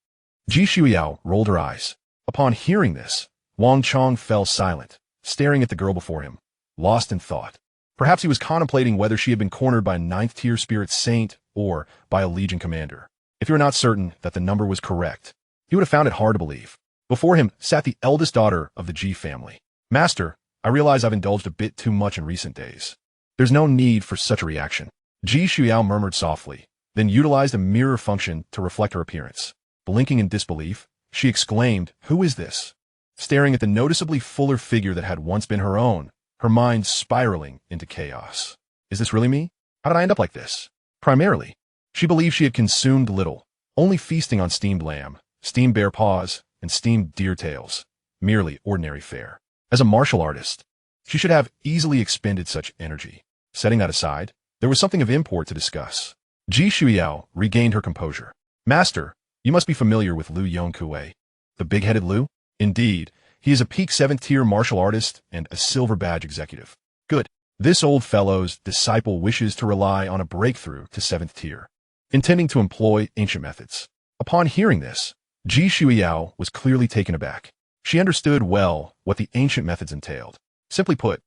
Ji Shuyao rolled her eyes. Upon hearing this, Wang Chang fell silent, staring at the girl before him, lost in thought. Perhaps he was contemplating whether she had been cornered by a 9th-tier spirit saint or by a legion commander. If he were not certain that the number was correct, he would have found it hard to believe. Before him sat the eldest daughter of the Ji family. "Master, I realize I've indulged a bit too much in recent days. There's no need for such a reaction." Ji Shuyao murmured softly, then utilized a mirror function to reflect her appearance. Blinking in disbelief, she exclaimed, "Who is this?" Staring at the noticeably fuller figure that had once been her own, her mind spiraling into chaos. Is this really me? How did I end up like this? Primarily, she believed she had consumed little, only feasting on steamed lamb, steamed bear paws, and steamed deer tails. Merely ordinary fare. As a martial artist, she should have easily expended such energy. Setting that aside, there was something of import to discuss. Ji Shuyao regained her composure. "Master, you must be familiar with Liu Yongkue, the big-headed Liu?" "Indeed, he is a peak 7th-tier martial artist and a silver badge executive." "Good. This old fellow's disciple wishes to rely on a breakthrough to 7th tier, intending to employ ancient methods." Upon hearing this, Ji Shuyao was clearly taken aback. She understood well what the ancient methods entailed. Simply put,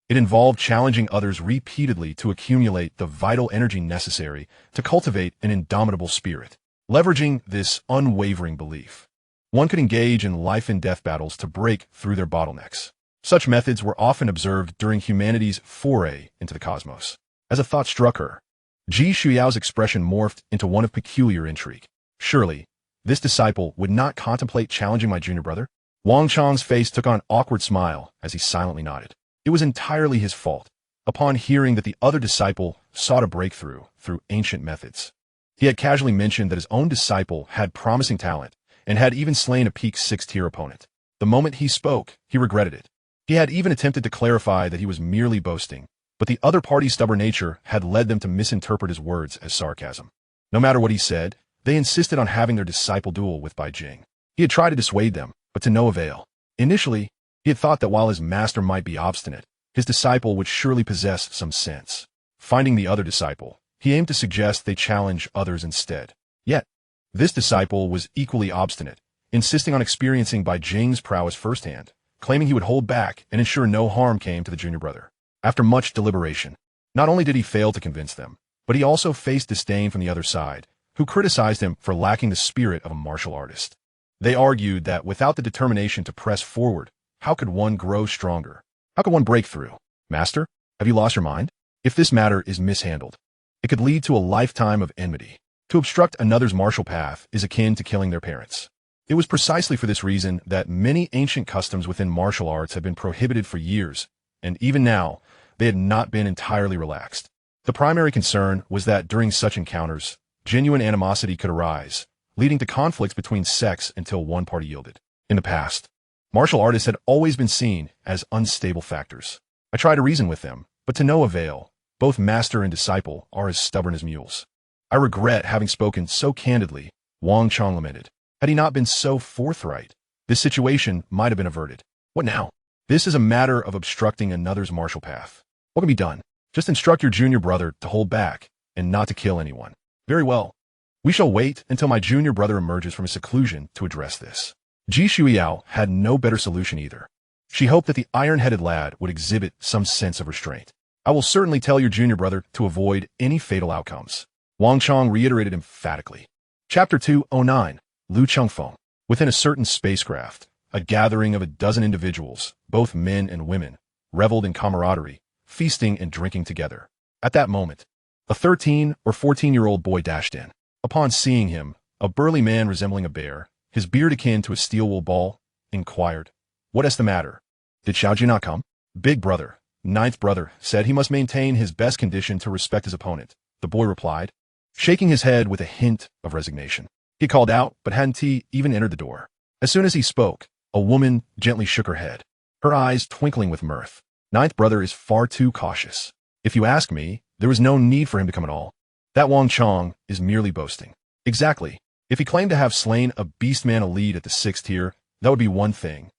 it involved challenging others repeatedly to accumulate the vital energy necessary to cultivate an indomitable spirit. Leveraging this unwavering belief, one could engage in life-and-death battles to break through their bottlenecks. Such methods were often observed during humanity's foray into the cosmos. As a thought struck her, Ji Shuyao's expression morphed into one of peculiar intrigue. Surely, this disciple would not contemplate challenging my junior brother? Wang Chang's face took on an awkward smile as he silently nodded. It was entirely his fault. Upon hearing that the other disciple sought a breakthrough through ancient methods, He had casually mentioned that his own disciple had promising talent and had even slain a peak 6th-tier opponent. The moment he spoke, he regretted it. He had even attempted to clarify that he was merely boasting, but the other party's stubborn nature had led them to misinterpret his words as sarcasm. No matter what he said, they insisted on having their disciple duel with Bai Jing. He had tried to dissuade them, but to no avail. Initially, he had thought that while his master might be obstinate, his disciple would surely possess some sense. Finding the other disciple, he aimed to suggest they challenge others instead. Yet, this disciple was equally obstinate, insisting on experiencing Bai Jing's prowess firsthand, claiming he would hold back and ensure no harm came to the junior brother. After much deliberation, not only did he fail to convince them, but he also faced disdain from the other side, who criticized him for lacking the spirit of a martial artist. They argued that without the determination to press forward, how could one grow stronger? How could one break through? Master, have you lost your mind? If this matter is mishandled, it could lead to a lifetime of enmity. To obstruct another's martial path is akin to killing their parents. It was precisely for this reason that many ancient customs within martial arts have been prohibited for years, and even now, they had not been entirely relaxed. The primary concern was that during such encounters, genuine animosity could arise, leading to conflicts between sects until one party yielded. In the past, martial artists had always been seen as unstable factors. I tried to reason with them, but to no avail. Both master and disciple are as stubborn as mules. I regret having spoken so candidly, Wang Chong lamented. Had he not been so forthright, this situation might have been averted. What now? This is a matter of obstructing another's martial path. What can be done? Just instruct your junior brother to hold back and not to kill anyone. Very well. We shall wait until my junior brother emerges from his seclusion to address this. Ji Shuiyao had no better solution either. She hoped that the iron-headed lad would exhibit some sense of restraint. I will certainly tell your junior brother to avoid any fatal outcomes. Wang Chong reiterated emphatically. Chapter 209, Lu Chengfeng. Within a certain spacecraft, a gathering of a dozen individuals, both men and women, reveled in camaraderie, feasting and drinking together. At that moment, a 13 or 14-year-old boy dashed in. Upon seeing him, a burly man resembling a bear, his beard akin to a steel wool ball, inquired, "What is the matter? Did Xiaoji not come?" Big brother, ninth brother, said he must maintain his best condition to respect his opponent. The boy replied, shaking his head with a hint of resignation. He called out, but hadn't he even entered the door. As soon as he spoke, a woman gently shook her head, her eyes twinkling with mirth. Ninth brother is far too cautious. If you ask me, there was no need for him to come at all. That Wang Chong is merely boasting. Exactly. If he claimed to have slain a beastman elite at the 6th tier, that would be one thing.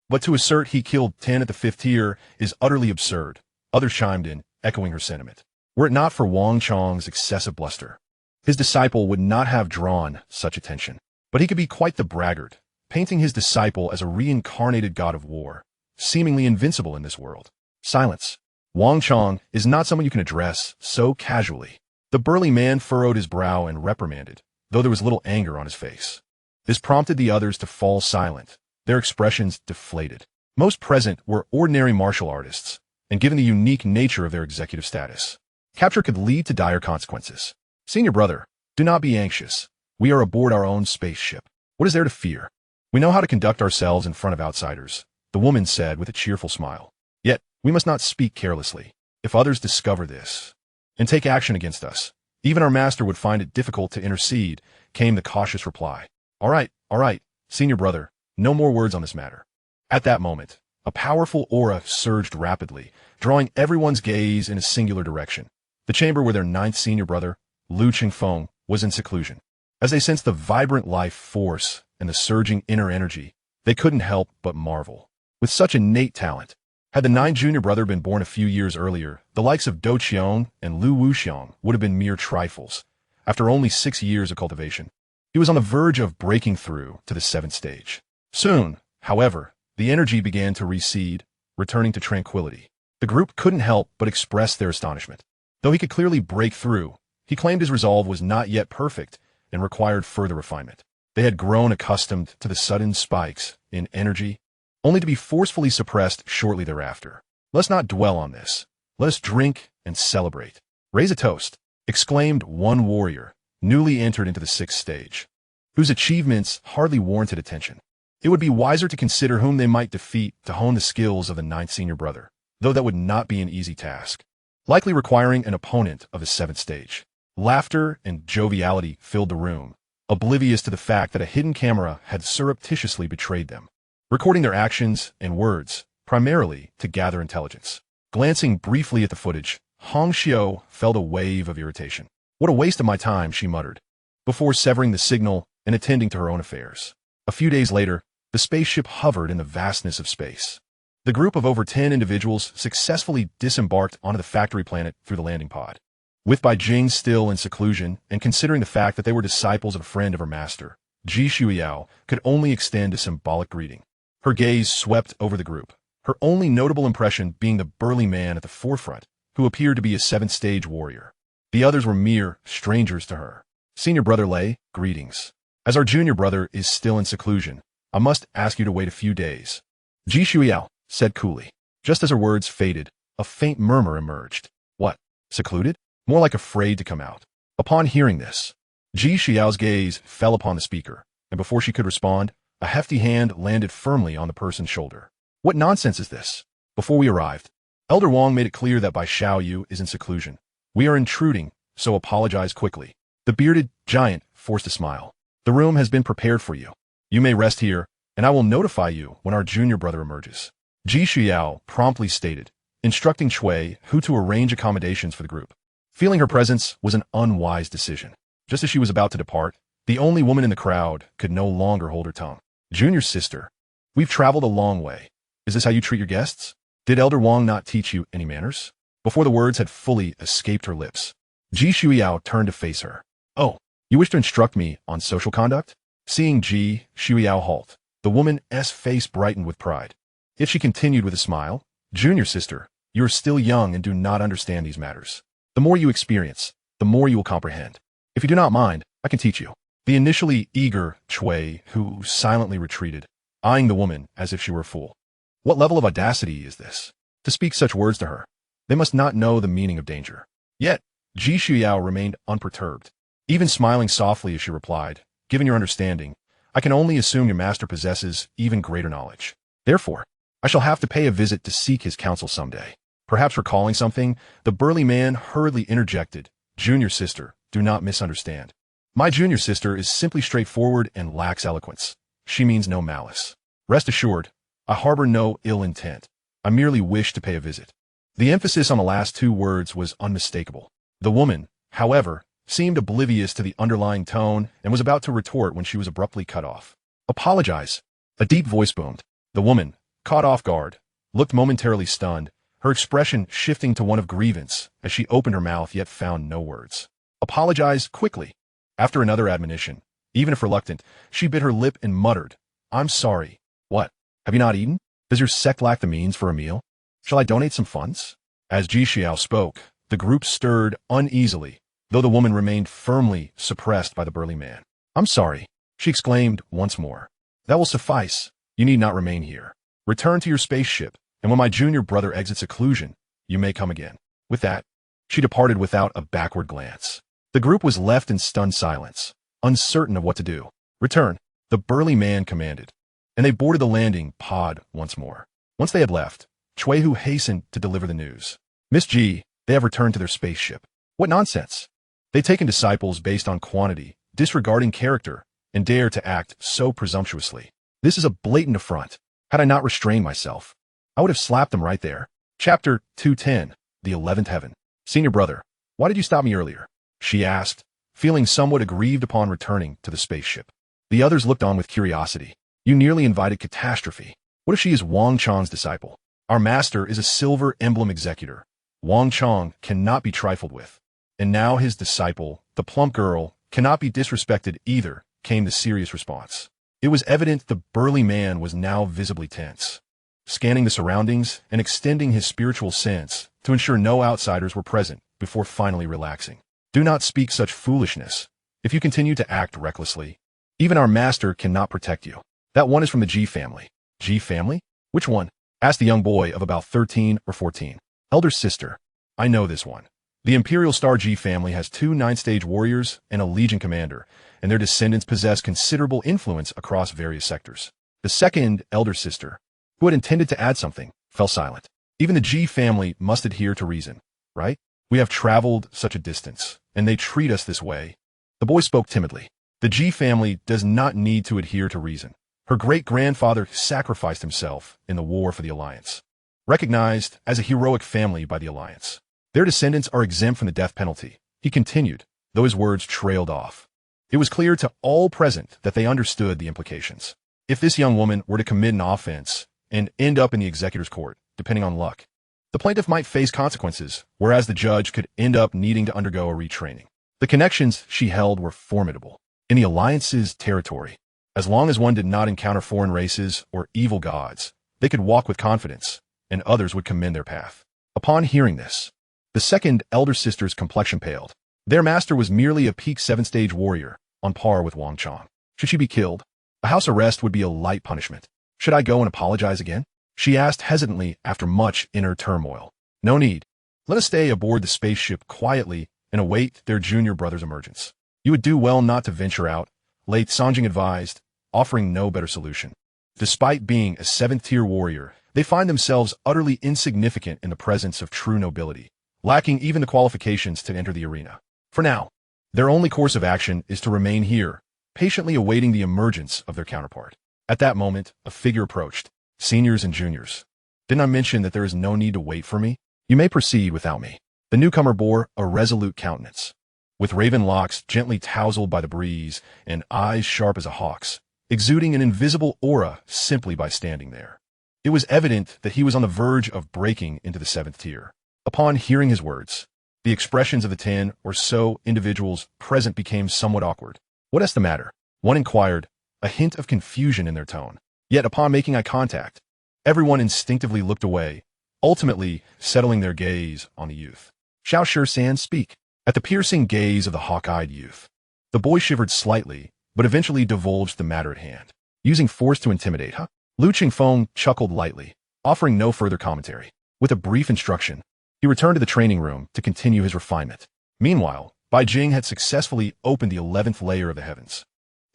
But to assert he killed 10 at the 5th tier is utterly absurd. Others chimed in, echoing her sentiment. Were it not for Wang Chong's excessive bluster, his disciple would not have drawn such attention. But he could be quite the braggart, painting his disciple as a reincarnated god of war, seemingly invincible in this world. Silence. Wang Chong is not someone you can address so casually. The burly man furrowed his brow and reprimanded, though there was little anger on his face. This prompted the others to fall silent, their expressions deflated. Most present were ordinary martial artists, and given the unique nature of their executive status, capture could lead to dire consequences. Senior brother, do not be anxious. We are aboard our own spaceship. What is there to fear? We know how to conduct ourselves in front of outsiders, the woman said with a cheerful smile. Yet, we must not speak carelessly. If others discover this and take action against us, even our master would find it difficult to intercede, came the cautious reply. All right, senior brother, no more words on this matter. At that moment, a powerful aura surged rapidly, drawing everyone's gaze in a singular direction. The chamber where their ninth senior brother, Lu Chengfeng, was in seclusion. As they sensed the vibrant life force and the surging inner energy, they couldn't help but marvel. With such innate talent, had the ninth junior brother been born a few years earlier, the likes of Do Qiong and Lu Wuxiong would have been mere trifles. After only 6 years of cultivation, he was on the verge of breaking through to the 7th stage. Soon, however, the energy began to recede, returning to tranquility. The group couldn't help but express their astonishment. Though he could clearly break through, he claimed his resolve was not yet perfect and required further refinement. They had grown accustomed to the sudden spikes in energy, only to be forcefully suppressed shortly thereafter. Let's not dwell on this. Let us drink and celebrate. Raise a toast, exclaimed one warrior, newly entered into the 6th stage, whose achievements hardly warranted attention. It would be wiser to consider whom they might defeat to hone the skills of the 9th senior brother, though that would not be an easy task, likely requiring an opponent of the 7th stage. Laughter and joviality filled the room, oblivious to the fact that a hidden camera had surreptitiously betrayed them, recording their actions and words, primarily to gather intelligence. Glancing briefly at the footage, Hong Xiao felt a wave of irritation. "What a waste of my time," she muttered, before severing the signal and attending to her own affairs. A few days later, the spaceship hovered in the vastness of space. The group of over 10 individuals successfully disembarked onto the factory planet through the landing pod. With Bai Jing still in seclusion, and considering the fact that they were disciples of a friend of her master, Ji Shuiyao could only extend a symbolic greeting. Her gaze swept over the group, her only notable impression being the burly man at the forefront, who appeared to be a seventh-stage warrior. The others were mere strangers to her. "Senior Brother Lei, greetings. As our junior brother is still in seclusion, I must ask you to wait a few days," Ji Shuiyao said coolly. Just as her words faded, a faint murmur emerged. "What? Secluded?" More like afraid to come out. Upon hearing this, Ji Xiao's gaze fell upon the speaker, and before she could respond, a hefty hand landed firmly on the person's shoulder. "What nonsense is this?" Before we arrived, Elder Wang made it clear that Bai Xiaoyu is in seclusion. "We are intruding, so apologize quickly." The bearded giant forced a smile. "The room has been prepared for you. You may rest here, and I will notify you when our junior brother emerges," Ji Xiao promptly stated, instructing Chui who to arrange accommodations for the group. Feeling her presence was an unwise decision. Just as she was about to depart, the only woman in the crowd could no longer hold her tongue. "Junior sister, we've traveled a long way. Is this how you treat your guests? Did Elder Wang not teach you any manners?" Before the words had fully escaped her lips, Ji Shuiyao turned to face her. "Oh, you wish to instruct me on social conduct?" Seeing Ji Shuiyao halt, the woman's face brightened with pride. Yet she continued with a smile, "Junior sister, you are still young and do not understand these matters. The more you experience, the more you will comprehend. If you do not mind, I can teach you." The initially eager Chui, who silently retreated, eyeing the woman as if she were a fool. What level of audacity is this? To speak such words to her. They must not know the meaning of danger. Yet, Ji Shuiyao remained unperturbed, even smiling softly as she replied, "Given your understanding, I can only assume your master possesses even greater knowledge. Therefore, I shall have to pay a visit to seek his counsel someday." Perhaps recalling something, the burly man hurriedly interjected, "Junior sister, do not misunderstand. My junior sister is simply straightforward and lacks eloquence. She means no malice. Rest assured, I harbor no ill intent. I merely wish to pay a visit." The emphasis on the last two words was unmistakable. The woman, however, seemed oblivious to the underlying tone and was about to retort when she was abruptly cut off. "Apologize," a deep voice boomed. The woman, caught off guard, looked momentarily stunned, her expression shifting to one of grievance as she opened her mouth yet found no words. "Apologize quickly." After another admonition, even if reluctant, she bit her lip and muttered, "I'm sorry." "What? Have you not eaten? Does your sect lack the means for a meal? Shall I donate some funds?" As Ji Xiao spoke, the group stirred uneasily, though the woman remained firmly suppressed by the burly man. "I'm sorry," she exclaimed once more. "That will suffice. You need not remain here. Return to your spaceship, and when my junior brother exits seclusion, you may come again." With that, she departed without a backward glance. The group was left in stunned silence, uncertain of what to do. "Return," the burly man commanded, and they boarded the landing pod once more. Once they had left, Chui Hu hastened to deliver the news. "Miss Ji, they have returned to their spaceship." "What nonsense! They've taken disciples based on quantity, disregarding character, and dare to act so presumptuously. This is a blatant affront. Had I not restrained myself, I would have slapped them right there." Chapter 210, The 11th Heaven. "Senior brother, why did you stop me earlier?" she asked, feeling somewhat aggrieved upon returning to the spaceship. The others looked on with curiosity. "You nearly invited catastrophe. What if she is Wang Chang's disciple? Our master is a silver emblem executor. Wang Chang cannot be trifled with. And now his disciple, the plump girl, cannot be disrespected either," came the serious response. It was evident the burly man was now visibly tense, scanning the surroundings and extending his spiritual sense to ensure no outsiders were present before finally relaxing. "Do not speak such foolishness. If you continue to act recklessly, even our master cannot protect you. That one is from the Ji family." "Ji family? Which one?" asked the young boy of about 13 or 14. "Elder sister. I know this one. The Imperial Star Ji family has 2 9th-stage warriors and a legion commander, and their descendants possess considerable influence across various sectors." The second elder sister, who had intended to add something, fell silent. "Even the Ji family must adhere to reason, right? We have traveled such a distance, and they treat us this way. The boy spoke timidly. The Ji family does not need to adhere to reason. Her great-grandfather sacrificed himself in the war for the Alliance. Recognized as a heroic family by the Alliance. Their descendants are exempt from the death penalty. He continued, though his words trailed off. It was clear to all present that they understood the implications. If this young woman were to commit an offense and end up in the executor's court, depending on luck, the plaintiff might face consequences, whereas the judge could end up needing to undergo a retraining. The connections she held were formidable. In the Alliance's territory, as long as one did not encounter foreign races or evil gods, they could walk with confidence, and others would commend their path. Upon hearing this, the second elder sister's complexion paled. Their master was merely a peak 7th-stage warrior, on par with Wang Chong. Should she be killed? A house arrest would be a light punishment. Should I go and apologize again? She asked hesitantly after much inner turmoil. No need. Let us stay aboard the spaceship quietly and await their junior brother's emergence. You would do well not to venture out, late Sanjing advised, offering no better solution. Despite being a 7th-tier warrior, they find themselves utterly insignificant in the presence of true nobility, lacking even the qualifications to enter the arena. For now, their only course of action is to remain here, patiently awaiting the emergence of their counterpart. At that moment, a figure approached. Seniors and juniors. Didn't I mention that there is no need to wait for me? You may proceed without me. The newcomer bore a resolute countenance, with raven locks gently tousled by the breeze and eyes sharp as a hawk's, exuding an invisible aura simply by standing there. It was evident that he was on the verge of breaking into the 7th tier. Upon hearing his words, the expressions of the 10 or so individuals present became somewhat awkward. What is the matter? One inquired, a hint of confusion in their tone. Yet upon making eye contact, everyone instinctively looked away, ultimately settling their gaze on the youth. Xiao Shi-san, speak. At the piercing gaze of the hawk-eyed youth, the boy shivered slightly, but eventually divulged the matter at hand. Using force to intimidate, huh? Lu Qingfeng chuckled lightly, offering no further commentary. With a brief instruction, he returned to the training room to continue his refinement. Meanwhile, Bai Jing had successfully opened the 11th layer of the heavens.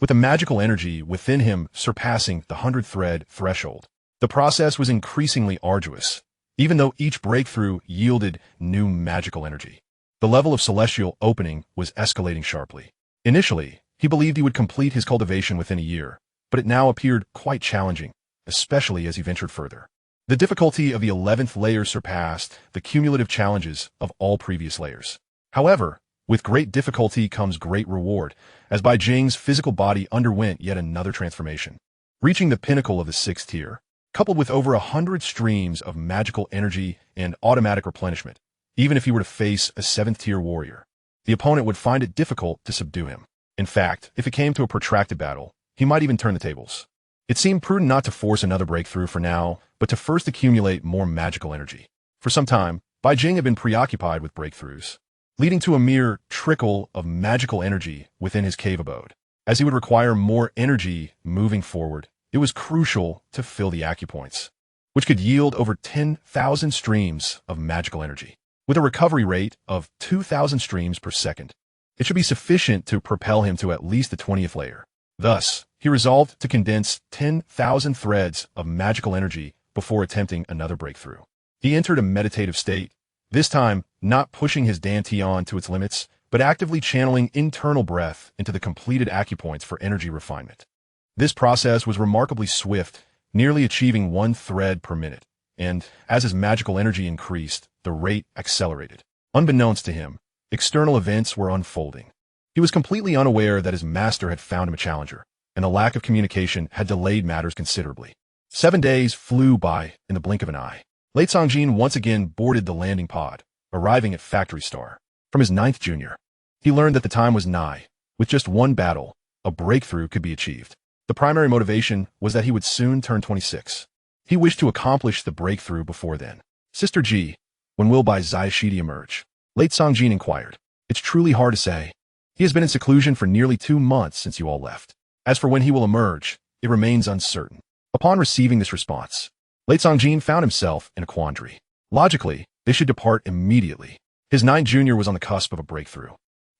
With the magical energy within him surpassing the 100-thread threshold, the process was increasingly arduous, even though each breakthrough yielded new magical energy. The level of celestial opening was escalating sharply. Initially, he believed he would complete his cultivation within a year, but it now appeared quite challenging, especially as he ventured further. The difficulty of the 11th layer surpassed the cumulative challenges of all previous layers. However, with great difficulty comes great reward, as Bai Jing's physical body underwent yet another transformation. Reaching the pinnacle of the 6th tier, coupled with over 100 streams of magical energy and automatic replenishment, even if he were to face a 7th-tier warrior, the opponent would find it difficult to subdue him. In fact, if it came to a protracted battle, he might even turn the tables. It seemed prudent not to force another breakthrough for now, but to first accumulate more magical energy. For some time, Bai Jing had been preoccupied with breakthroughs, leading to a mere trickle of magical energy within his cave abode. As he would require more energy moving forward, it was crucial to fill the acupoints, which could yield over 10,000 streams of magical energy. With a recovery rate of 2,000 streams per second, it should be sufficient to propel him to at least the 20th layer. Thus, he resolved to condense 10,000 threads of magical energy before attempting another breakthrough. He entered a meditative state, this time not pushing his dantian to its limits, but actively channeling internal breath into the completed acupoints for energy refinement. This process was remarkably swift, nearly achieving 1 thread per minute, and as his magical energy increased, the rate accelerated. Unbeknownst to him, external events were unfolding. He was completely unaware that his master had found him a challenger, and the lack of communication had delayed matters considerably. 7 days flew by in the blink of an eye. Late Songjin once again boarded the landing pod, arriving at Factory Star. From his 9th junior, he learned that the time was nigh. With just one battle, a breakthrough could be achieved. The primary motivation was that he would soon turn 26. He wished to accomplish the breakthrough before then. Sister Ji, when will Bai Zaiashidi emerge? Late Songjin inquired. It's truly hard to say. He has been in seclusion for nearly 2 months since you all left. As for when he will emerge, it remains uncertain. Upon receiving this response, Late Songjin found himself in a quandary. Logically, they should depart immediately. His 9th junior was on the cusp of a breakthrough.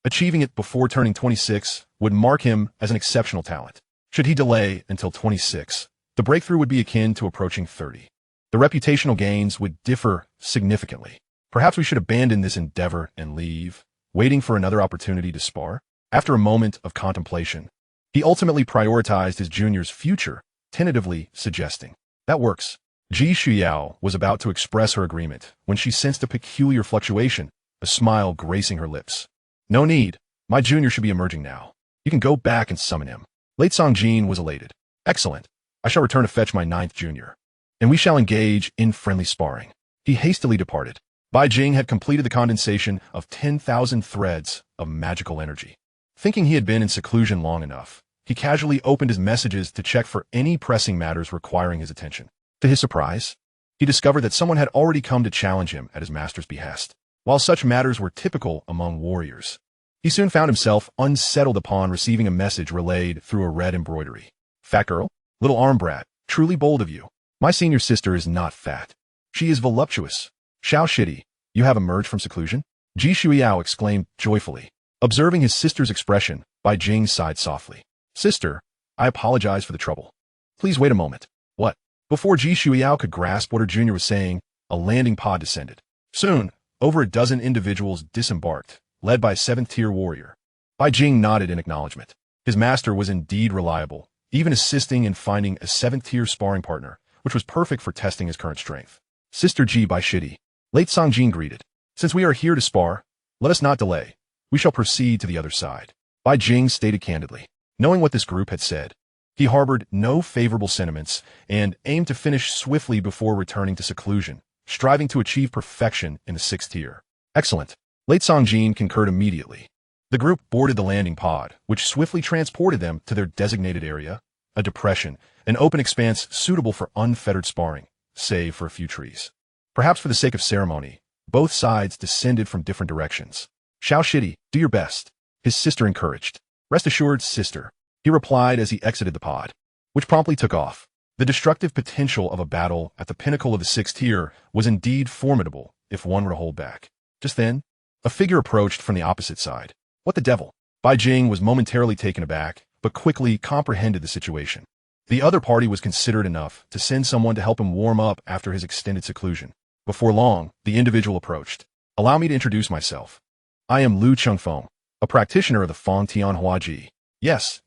Achieving it before turning 26 would mark him as an exceptional talent. Should he delay until 26, the breakthrough would be akin to approaching 30. The reputational gains would differ significantly. Perhaps we should abandon this endeavor and leave. waiting for another opportunity to spar. After a moment of contemplation, he ultimately prioritized his junior's future, tentatively suggesting, "That works." Ji Shuyao was about to express her agreement when she sensed a peculiar fluctuation, a smile gracing her lips. "No need. My junior should be emerging now. You can go back and summon him." Late Songjin was elated. "Excellent. I shall return to fetch my 9th junior, and we shall engage in friendly sparring." He hastily departed. Bai Jing had completed the condensation of 10,000 threads of magical energy. Thinking he had been in seclusion long enough, he casually opened his messages to check for any pressing matters requiring his attention. To his surprise, he discovered that someone had already come to challenge him at his master's behest. While such matters were typical among warriors, he soon found himself unsettled upon receiving a message relayed through a red embroidery. "Fat girl? Little arm brat, truly bold of you. My senior sister is not fat. She is voluptuous. Xiao Shidi, you have emerged from seclusion?" Ji Shuyao exclaimed joyfully. Observing his sister's expression, Bai Jing sighed softly. "Sister, I apologize for the trouble. Please wait a moment." "What?" Before Ji Shuyao could grasp what her junior was saying, a landing pod descended. Soon, over a dozen individuals disembarked, led by a 7th-tier warrior. Bai Jing nodded in acknowledgement. His master was indeed reliable, even assisting in finding a 7th-tier sparring partner, which was perfect for testing his current strength. "Sister Ji Bai Shidi," Late Songjin greeted. "Since we are here to spar, let us not delay. We shall proceed to the other side." Bai Jing stated candidly. Knowing what this group had said, he harbored no favorable sentiments and aimed to finish swiftly before returning to seclusion, striving to achieve perfection in the 6th tier. "Excellent." Late Songjin concurred immediately. The group boarded the landing pod, which swiftly transported them to their designated area, a depression, an open expanse suitable for unfettered sparring, save for a few trees. Perhaps for the sake of ceremony, both sides descended from different directions. "Xiao Shidi, do your best," his sister encouraged. "Rest assured, sister," he replied as he exited the pod, which promptly took off. The destructive potential of a battle at the pinnacle of the 6th tier was indeed formidable if one were to hold back. Just then, a figure approached from the opposite side. "What the devil?" Bai Jing was momentarily taken aback, but quickly comprehended the situation. The other party was considerate enough to send someone to help him warm up after his extended seclusion. Before long, the individual approached. "Allow me to introduce myself. I am Lu Chengfeng, a practitioner of the Fong Tianhua Ji." Yes,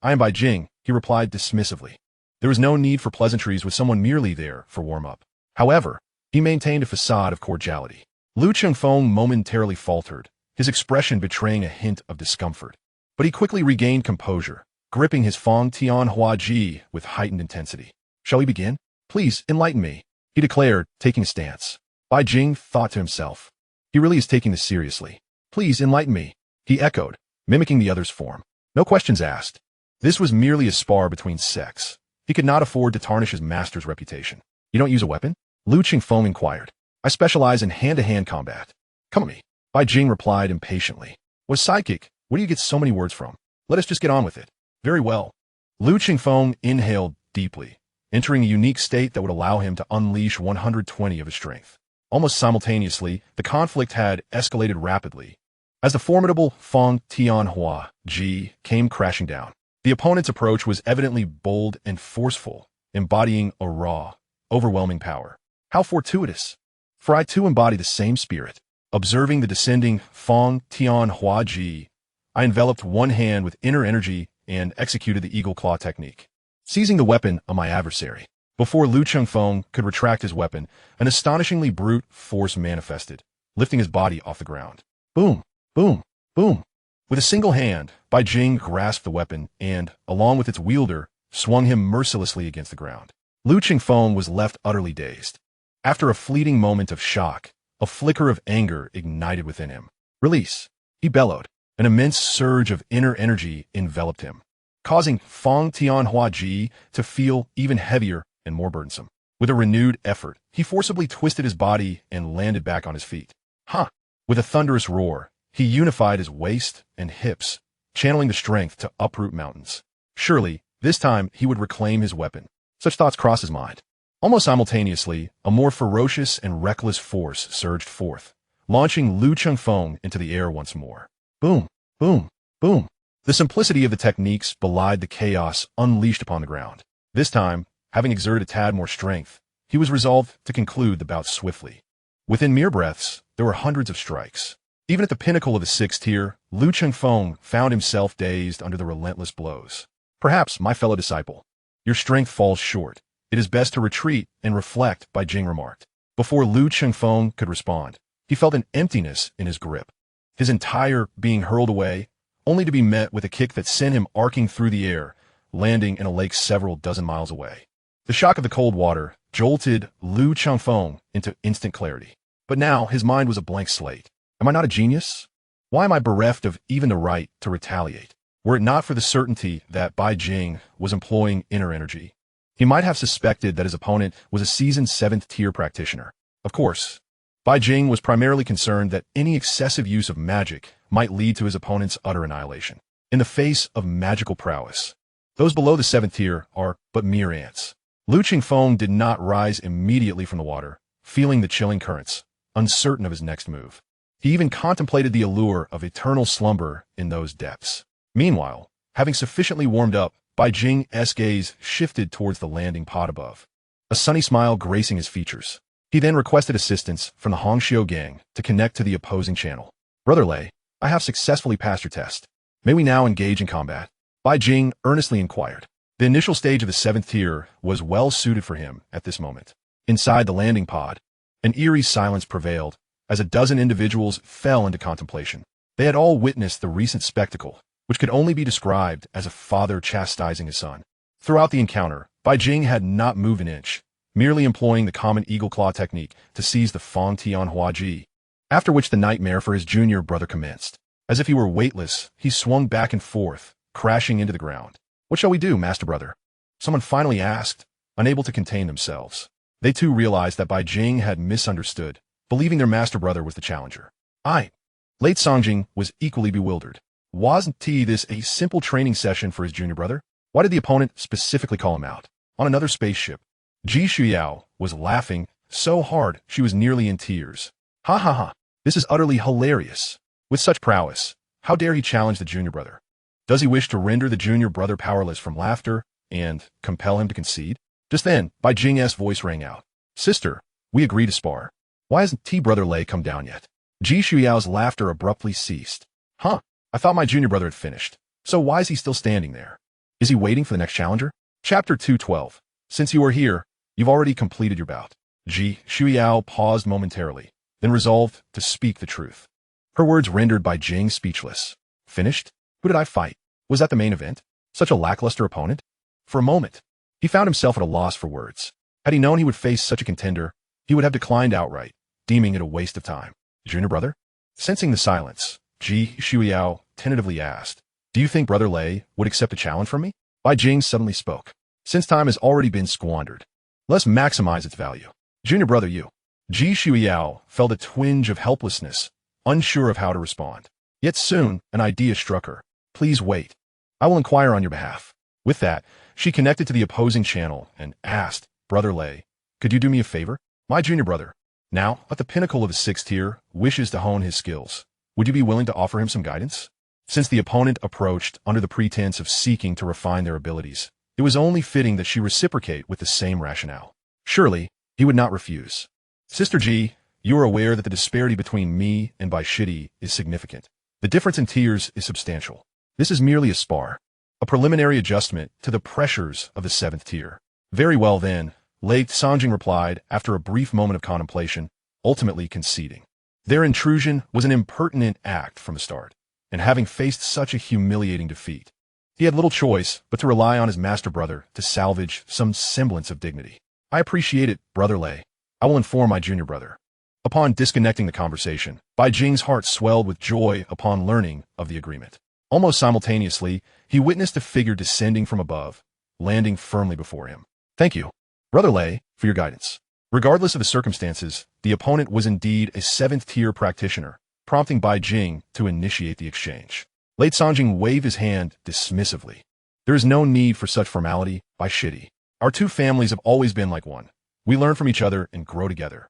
I am Bai Jing," he replied dismissively. There was no need for pleasantries with someone merely there for warm-up. However, he maintained a facade of cordiality. Lu Chengfeng momentarily faltered, his expression betraying a hint of discomfort. But he quickly regained composure, gripping his Fong Tianhua Ji with heightened intensity. "Shall we begin? Please, enlighten me," he declared, taking a stance. Bai Jing thought to himself. He really is taking this seriously. "Please, enlighten me," he echoed, mimicking the other's form. No questions asked. This was merely a spar between sects. He could not afford to tarnish his master's reputation. "You don't use a weapon?" Lu Qingfeng inquired. "I specialize in hand-to-hand combat." "Come at me," Bai Jing replied impatiently. "Was psychic? Where do you get so many words from? Let us just get on with it." "Very well." Lu Qingfeng inhaled deeply, entering a unique state that would allow him to unleash 120 of his strength. Almost simultaneously, the conflict had escalated rapidly. As the formidable Fong Tianhua Ji came crashing down, the opponent's approach was evidently bold and forceful, embodying a raw, overwhelming power. How fortuitous! For I too embody the same spirit. Observing the descending Fong Tianhua Ji, I enveloped one hand with inner energy and executed the eagle claw technique, seizing the weapon of my adversary. Before Lu Chengfeng could retract his weapon, an astonishingly brute force manifested, lifting his body off the ground. Boom! Boom! Boom! With a single hand, Bai Jing grasped the weapon and, along with its wielder, swung him mercilessly against the ground. Lu Qingfeng was left utterly dazed. After a fleeting moment of shock, a flicker of anger ignited within him. "Release!" he bellowed. An immense surge of inner energy enveloped him, causing Fong Tianhua Ji to feel even heavier and more burdensome. With a renewed effort, he forcibly twisted his body and landed back on his feet. "Ha!" With a thunderous roar, he unified his waist and hips, channeling the strength to uproot mountains. Surely, this time he would reclaim his weapon. Such thoughts crossed his mind. Almost simultaneously, a more ferocious and reckless force surged forth, launching Lu Chengfeng into the air once more. Boom, boom, boom. The simplicity of the techniques belied the chaos unleashed upon the ground. This time, having exerted a tad more strength, he was resolved to conclude the bout swiftly. Within mere breaths, there were hundreds of strikes. Even at the pinnacle of the 6th tier, Lu Chengfeng found himself dazed under the relentless blows. Perhaps, my fellow disciple, your strength falls short. It is best to retreat and reflect, Bai Jing remarked. Before Lu Chengfeng could respond, he felt an emptiness in his grip. His entire being hurled away, only to be met with a kick that sent him arcing through the air, landing in a lake several dozen miles away. The shock of the cold water jolted Lu Chengfeng into instant clarity. But now his mind was a blank slate. Am I not a genius? Why am I bereft of even the right to retaliate? Were it not for the certainty that Bai Jing was employing inner energy, he might have suspected that his opponent was a seasoned 7th tier practitioner. Of course, Bai Jing was primarily concerned that any excessive use of magic might lead to his opponent's utter annihilation. In the face of magical prowess, those below the 7th tier are but mere ants. Lu Chengfeng did not rise immediately from the water, feeling the chilling currents, uncertain of his next move. He even contemplated the allure of eternal slumber in those depths. Meanwhile, having sufficiently warmed up, Bai Jing's gaze shifted towards the landing pod above, a sunny smile gracing his features. He then requested assistance from the Hongxiu gang to connect to the opposing channel. Brother Lei, I have successfully passed your test. May we now engage in combat? Bai Jing earnestly inquired. The initial stage of the 7th tier was well suited for him at this moment. Inside the landing pod, an eerie silence prevailed as a dozen individuals fell into contemplation. They had all witnessed the recent spectacle, which could only be described as a father chastising his son. Throughout the encounter, Bai Jing had not moved an inch, merely employing the common eagle claw technique to seize the Fang Tian Hua Ji, after which the nightmare for his junior brother commenced. As if he were weightless, he swung back and forth, crashing into the ground. What shall we do, master brother? Someone finally asked, unable to contain themselves. They too realized that Bai Jing had misunderstood, believing their master brother was the challenger. Late Songjing was equally bewildered. Wasn't this a simple training session for his junior brother? Why did the opponent specifically call him out? On another spaceship, Ji Shuyao was laughing so hard she was nearly in tears. Ha ha ha, this is utterly hilarious. With such prowess, how dare he challenge the junior brother? Does he wish to render the junior brother powerless from laughter and compel him to concede? Just then, Bai Jing's voice rang out. Sister, we agree to spar. Why hasn't brother Lei come down yet? Ji Shuyao's laughter abruptly ceased. Huh, I thought my junior brother had finished. So why is he still standing there? Is he waiting for the next challenger? Chapter 212. Since you are here, you've already completed your bout. Ji Shuyao paused momentarily, then resolved to speak the truth. Her words rendered Bai Jing speechless. Finished? Who did I fight? Was that the main event? Such a lackluster opponent? For a moment, he found himself at a loss for words. Had he known he would face such a contender, he would have declined outright, deeming it a waste of time. Junior brother? Sensing the silence, Ji Shuyao tentatively asked, Do you think brother Lei would accept a challenge from me? Bai Jing suddenly spoke. Since time has already been squandered, let's maximize its value. Junior brother you. Ji Shuyao felt a twinge of helplessness, unsure of how to respond. Yet soon, an idea struck her. Please wait. I will inquire on your behalf. With that, she connected to the opposing channel and asked, Brother Lei, could you do me a favor? My junior brother, now at the pinnacle of his 6th tier, wishes to hone his skills. Would you be willing to offer him some guidance? Since the opponent approached under the pretense of seeking to refine their abilities, it was only fitting that she reciprocate with the same rationale. Surely, he would not refuse. Sister Ji, you are aware that the disparity between me and Bai Shidi is significant. The difference in tiers is substantial. This is merely a spar, a preliminary adjustment to the pressures of the 7th tier. Very well then, Lei Songjing replied after a brief moment of contemplation, ultimately conceding. Their intrusion was an impertinent act from the start, and having faced such a humiliating defeat, he had little choice but to rely on his master brother to salvage some semblance of dignity. I appreciate it, Brother Lei. I will inform my junior brother. Upon disconnecting the conversation, Bai Jing's heart swelled with joy upon learning of the agreement. Almost simultaneously, he witnessed a figure descending from above, landing firmly before him. Thank you, Brother Lei, for your guidance. Regardless of the circumstances, the opponent was indeed a 7th tier practitioner, prompting Bai Jing to initiate the exchange. Late Songjing waved his hand dismissively. There is no need for such formality, Bai Shidi. Our two families have always been like one. We learn from each other and grow together.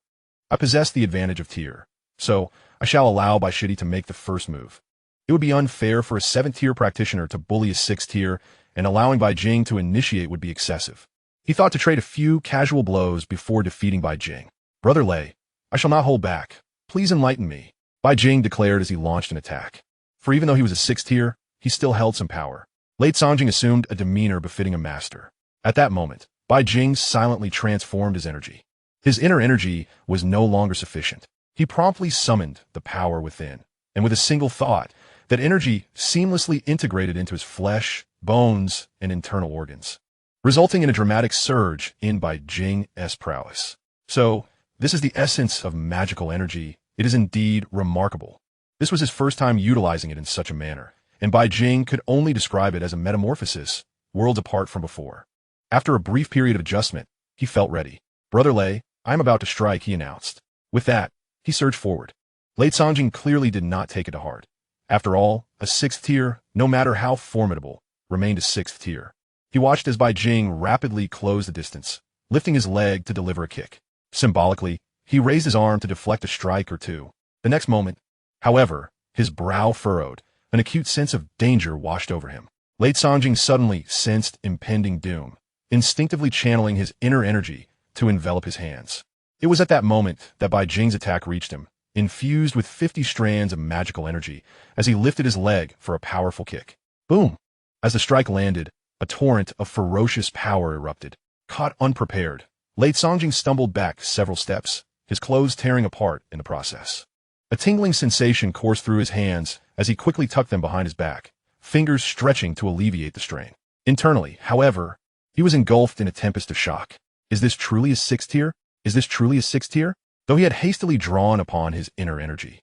I possess the advantage of tier, so I shall allow Bai Shidi to make the first move. It would be unfair for a 7th tier practitioner to bully a 6th tier, and allowing Bai Jing to initiate would be excessive. He thought to trade a few casual blows before defeating Bai Jing. Brother Lei, I shall not hold back. Please enlighten me. Bai Jing declared as he launched an attack. For even though he was a 6th tier, he still held some power. Late Songjing assumed a demeanor befitting a master. At that moment, Bai Jing silently transformed his energy. His inner energy was no longer sufficient. He promptly summoned the power within, and with a single thought, that energy seamlessly integrated into his flesh, bones, and internal organs, resulting in a dramatic surge in Bai Jing's prowess. So, this is the essence of magical energy. It is indeed remarkable. This was his first time utilizing it in such a manner, and Bai Jing could only describe it as a metamorphosis, worlds apart from before. After a brief period of adjustment, he felt ready. "Brother Lei, I am about to strike," he announced. With that, he surged forward. Late Songjing clearly did not take it to heart. After all, a 6th tier, no matter how formidable, remained a 6th tier. He watched as Bai Jing rapidly closed the distance, lifting his leg to deliver a kick. Symbolically, he raised his arm to deflect a strike or two. The next moment, however, his brow furrowed, an acute sense of danger washed over him. Late Songjing suddenly sensed impending doom, instinctively channeling his inner energy to envelop his hands. It was at that moment that Bai Jing's attack reached him, infused with 50 strands of magical energy, as he lifted his leg for a powerful kick. Boom! As the strike landed, a torrent of ferocious power erupted. Caught unprepared, Late Songjing stumbled back several steps, his clothes tearing apart in the process. A tingling sensation coursed through his hands as he quickly tucked them behind his back, fingers stretching to alleviate the strain. Internally, however, he was engulfed in a tempest of shock. Is this truly a 6th tier? Is this truly a 6th tier? Though he had hastily drawn upon his inner energy.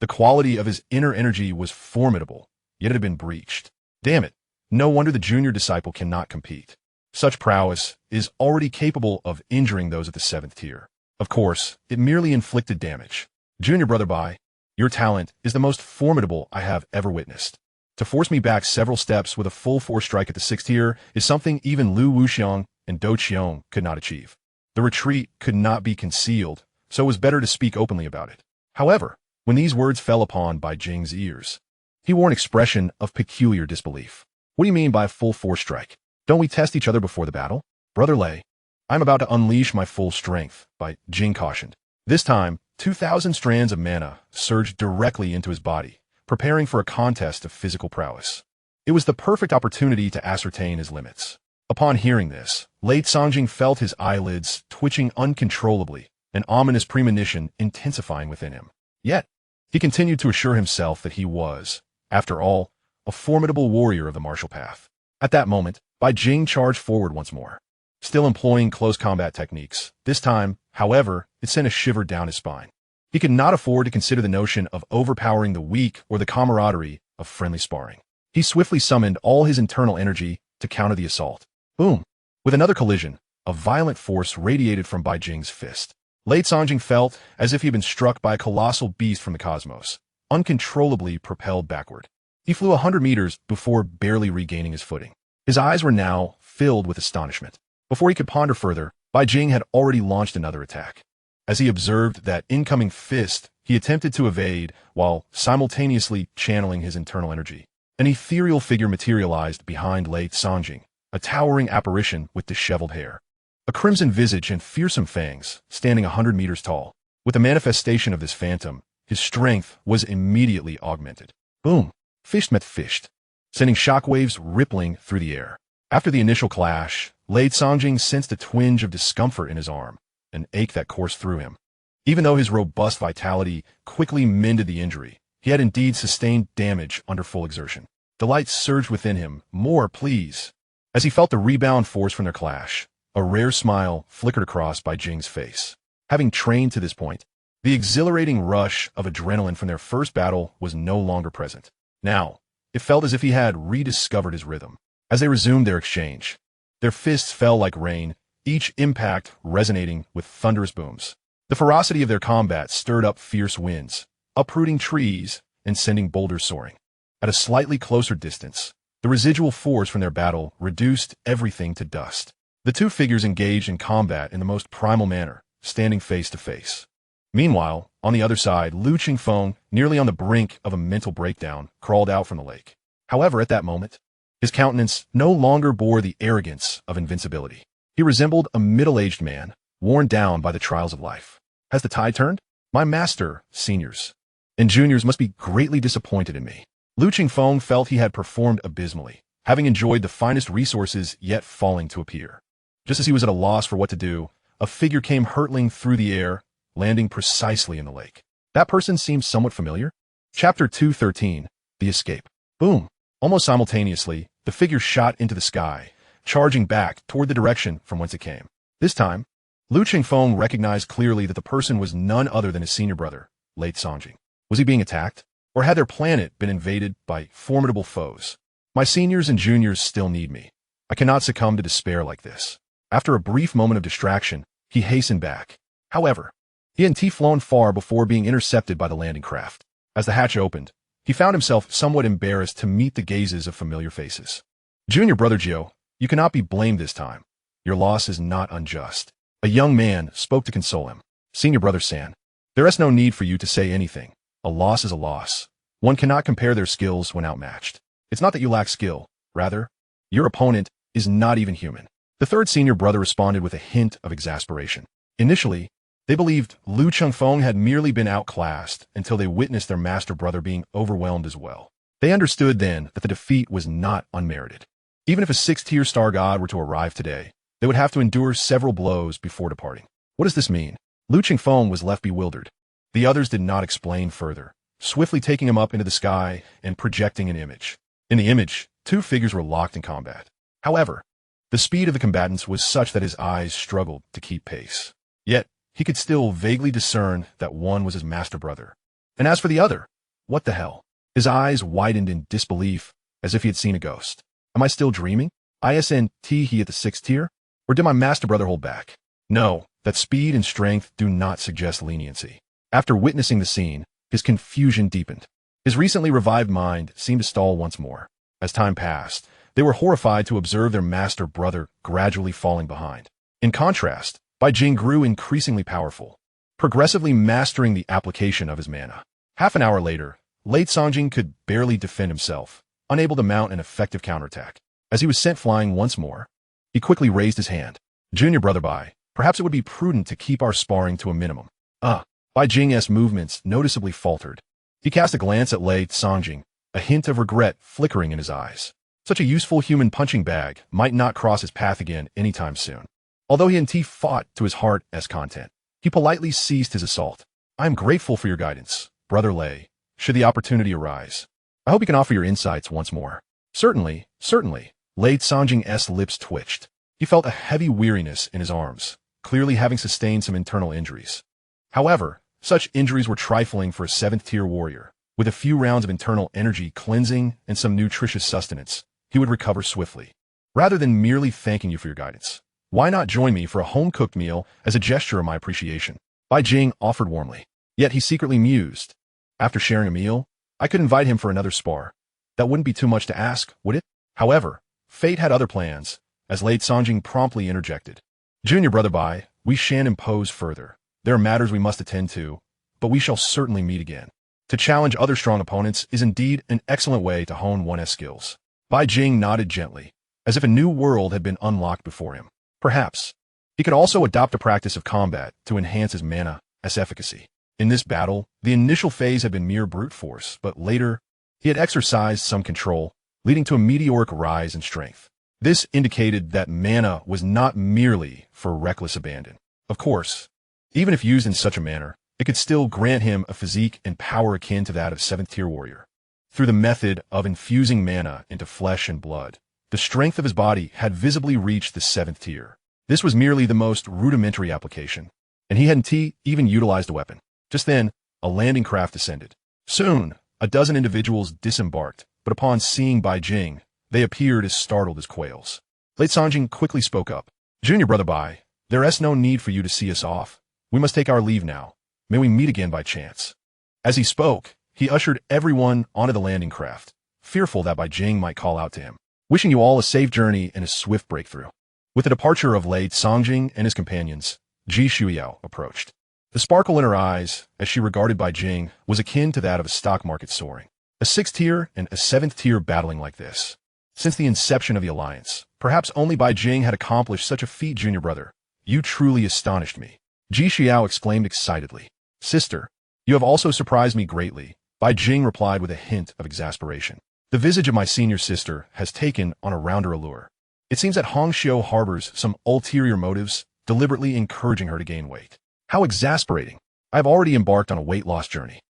The quality of his inner energy was formidable, yet it had been breached. Damn it, no wonder the junior disciple cannot compete. Such prowess is already capable of injuring those at the 7th tier. Of course, it merely inflicted damage. Junior Brother Bai, your talent is the most formidable I have ever witnessed. To force me back several steps with a full force strike at the 6th tier is something even Lu Wuxiang and Do Qiong could not achieve. The retreat could not be concealed, so it was better to speak openly about it. However, when these words fell upon Bai Jing's ears, he wore an expression of peculiar disbelief. What do you mean by a full force strike? Don't we test each other before the battle? Brother Lei, I'm about to unleash my full strength, Bai Jing cautioned. This time, 2,000 strands of mana surged directly into his body, preparing for a contest of physical prowess. It was the perfect opportunity to ascertain his limits. Upon hearing this, Late Songjing felt his eyelids twitching uncontrollably, an ominous premonition intensifying within him. Yet, he continued to assure himself that he was, after all, a formidable warrior of the martial path. At that moment, Bai Jing charged forward once more, still employing close combat techniques. This time, however, it sent a shiver down his spine. He could not afford to consider the notion of overpowering the weak or the camaraderie of friendly sparring. He swiftly summoned all his internal energy to counter the assault. Boom! With another collision, a violent force radiated from Bai Jing's fist. Late Songjing felt as if he had been struck by a colossal beast from the cosmos, uncontrollably propelled backward. He flew 100 meters before barely regaining his footing. His eyes were now filled with astonishment. Before he could ponder further, Bai Jing had already launched another attack. As he observed that incoming fist, he attempted to evade while simultaneously channeling his internal energy. An ethereal figure materialized behind Late Songjing, a towering apparition with disheveled hair, a crimson visage and fearsome fangs, standing 100 meters tall. With the manifestation of this phantom, his strength was immediately augmented. Boom! Fist met fist, sending shockwaves rippling through the air. After the initial clash, Late Songjing sensed a twinge of discomfort in his arm, an ache that coursed through him. Even though his robust vitality quickly mended the injury, he had indeed sustained damage under full exertion. Delight surged within him. More, please. As he felt the rebound force from their clash, a rare smile flickered across Bai Jing's face. Having trained to this point, the exhilarating rush of adrenaline from their first battle was no longer present. Now, it felt as if he had rediscovered his rhythm. As they resumed their exchange, their fists fell like rain, each impact resonating with thunderous booms. The ferocity of their combat stirred up fierce winds, uprooting trees and sending boulders soaring. At a slightly closer distance, the residual force from their battle reduced everything to dust. The two figures engaged in combat in the most primal manner, standing face to face. Meanwhile, on the other side, Lu Qingfeng, nearly on the brink of a mental breakdown, crawled out from the lake. However, at that moment, his countenance no longer bore the arrogance of invincibility. He resembled a middle-aged man, worn down by the trials of life. Has the tide turned? My master, seniors. and juniors must be greatly disappointed in me. Lu Qingfeng felt he had performed abysmally, having enjoyed the finest resources yet falling to appear. Just as he was at a loss for what to do, a figure came hurtling through the air, landing precisely in the lake. That person seemed somewhat familiar. Chapter 213, The Escape. Boom! Almost simultaneously, the figure shot into the sky, charging back toward the direction from whence it came. This time, Lu Qingfeng recognized clearly that the person was none other than his senior brother, late Songjing. Was he being attacked? Or had their planet been invaded by formidable foes? My seniors and juniors still need me. I cannot succumb to despair like this. After a brief moment of distraction, he hastened back. However, he hadn't flown far before being intercepted by the landing craft. As the hatch opened, he found himself somewhat embarrassed to meet the gazes of familiar faces. Junior brother Jiu, you cannot be blamed this time. Your loss is not unjust. A young man spoke to console him. Senior brother San, there is no need for you to say anything. A loss is a loss. One cannot compare their skills when outmatched. It's not that you lack skill. Rather, your opponent is not even human. The third senior brother responded with a hint of exasperation. Initially, they believed Lu Qingfeng had merely been outclassed until they witnessed their master brother being overwhelmed as well. They understood then that the defeat was not unmerited. Even if a 6th-tier star god were to arrive today, they would have to endure several blows before departing. What does this mean? Lu Qingfeng was left bewildered. The others did not explain further, swiftly taking him up into the sky and projecting an image. In the image, two figures were locked in combat. However, the speed of the combatants was such that his eyes struggled to keep pace. Yet, he could still vaguely discern that one was his master brother. And as for the other, what the hell? His eyes widened in disbelief, as if he had seen a ghost. Am I still dreaming? Isn't he at the 6th tier? Or did my master brother hold back? No, that speed and strength do not suggest leniency. After witnessing the scene, his confusion deepened. His recently revived mind seemed to stall once more. As time passed, they were horrified to observe their master brother gradually falling behind. In contrast, Bai Jing grew increasingly powerful, progressively mastering the application of his mana. Half an hour later, late Songjing could barely defend himself, unable to mount an effective counterattack. As he was sent flying once more, he quickly raised his hand. Junior brother Bai, perhaps it would be prudent to keep our sparring to a minimum. Bai Jing's movements noticeably faltered. He cast a glance at late Songjing, a hint of regret flickering in his eyes. Such a useful human punching bag might not cross his path again anytime soon. Although he and T fought to his heart's content, he politely ceased his assault. I am grateful for your guidance, Brother Lei, should the opportunity arise. I hope you can offer your insights once more. Certainly. Late Songjing's lips twitched. He felt a heavy weariness in his arms, clearly having sustained some internal injuries. However, such injuries were trifling for a 7th-tier warrior. With a few rounds of internal energy cleansing and some nutritious sustenance, he would recover swiftly. Rather than merely thanking you for your guidance, why not join me for a home-cooked meal as a gesture of my appreciation? Bai Jing offered warmly. Yet he secretly mused. After sharing a meal, I could invite him for another spar. That wouldn't be too much to ask, would it? However, fate had other plans, as late Songjing promptly interjected. Junior brother Bai, we shan't impose further. There are matters we must attend to, but we shall certainly meet again. To challenge other strong opponents is indeed an excellent way to hone one's skills. Bai Jing nodded gently, as if a new world had been unlocked before him. Perhaps he could also adopt a practice of combat to enhance his mana's efficacy. In this battle, the initial phase had been mere brute force, but later, he had exercised some control, leading to a meteoric rise in strength. This indicated that mana was not merely for reckless abandon. Of course, even if used in such a manner, it could still grant him a physique and power akin to that of 7th-tier warrior. Through the method of infusing mana into flesh and blood, the strength of his body had visibly reached the 7th tier. This was merely the most rudimentary application, and he hadn't even utilized a weapon. Just then, a landing craft descended. Soon, a dozen individuals disembarked, but upon seeing Bai Jing, they appeared as startled as quails. Late Songjing quickly spoke up. Junior brother Bai, there is no need for you to see us off. We must take our leave now. May we meet again by chance. As he spoke, he ushered everyone onto the landing craft, fearful that Bai Jing might call out to him. Wishing you all a safe journey and a swift breakthrough. With the departure of late Songjing and his companions, Ji Shuyao approached. The sparkle in her eyes, as she regarded Bai Jing, was akin to that of a stock market soaring. A 6th tier and a 7th tier battling like this. Since the inception of the alliance, perhaps only Bai Jing had accomplished such a feat, junior brother. You truly astonished me. Ji Shuyao exclaimed excitedly. Sister, You have also surprised me greatly, Bai Jing replied with a hint of exasperation. The visage of my senior sister has taken on a rounder allure. It seems that Hongxiu harbors some ulterior motives, deliberately encouraging her to gain weight. How exasperating. I have already embarked on a weight loss journey.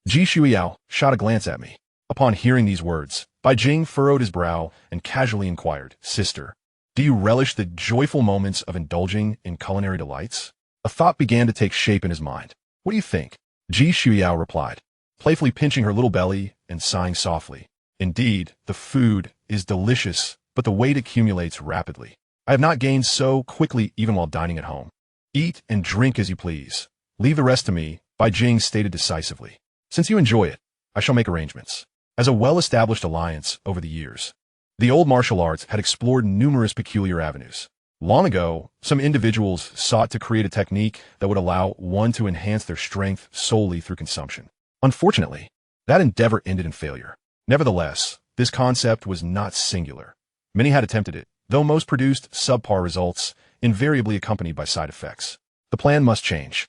Ji Shuiyao shot a glance at me. Upon hearing these words, Bai Jing furrowed his brow and casually inquired, Sister, do you relish the joyful moments of indulging in culinary delights? A thought began to take shape in his mind. What do you think? Ji Shuiyao replied, playfully pinching her little belly and sighing softly. Indeed, the food is delicious, but the weight accumulates rapidly. I have not gained so quickly even while dining at home. Eat and drink as you please. Leave the rest to me, Bai Jing stated decisively. Since you enjoy it, I shall make arrangements. As a well-established alliance over the years, the old martial arts had explored numerous peculiar avenues. Long ago, some individuals sought to create a technique that would allow one to enhance their strength solely through consumption. Unfortunately, that endeavor ended in failure. Nevertheless, this concept was not singular. Many had attempted it, though most produced subpar results, invariably accompanied by side effects. The plan must change.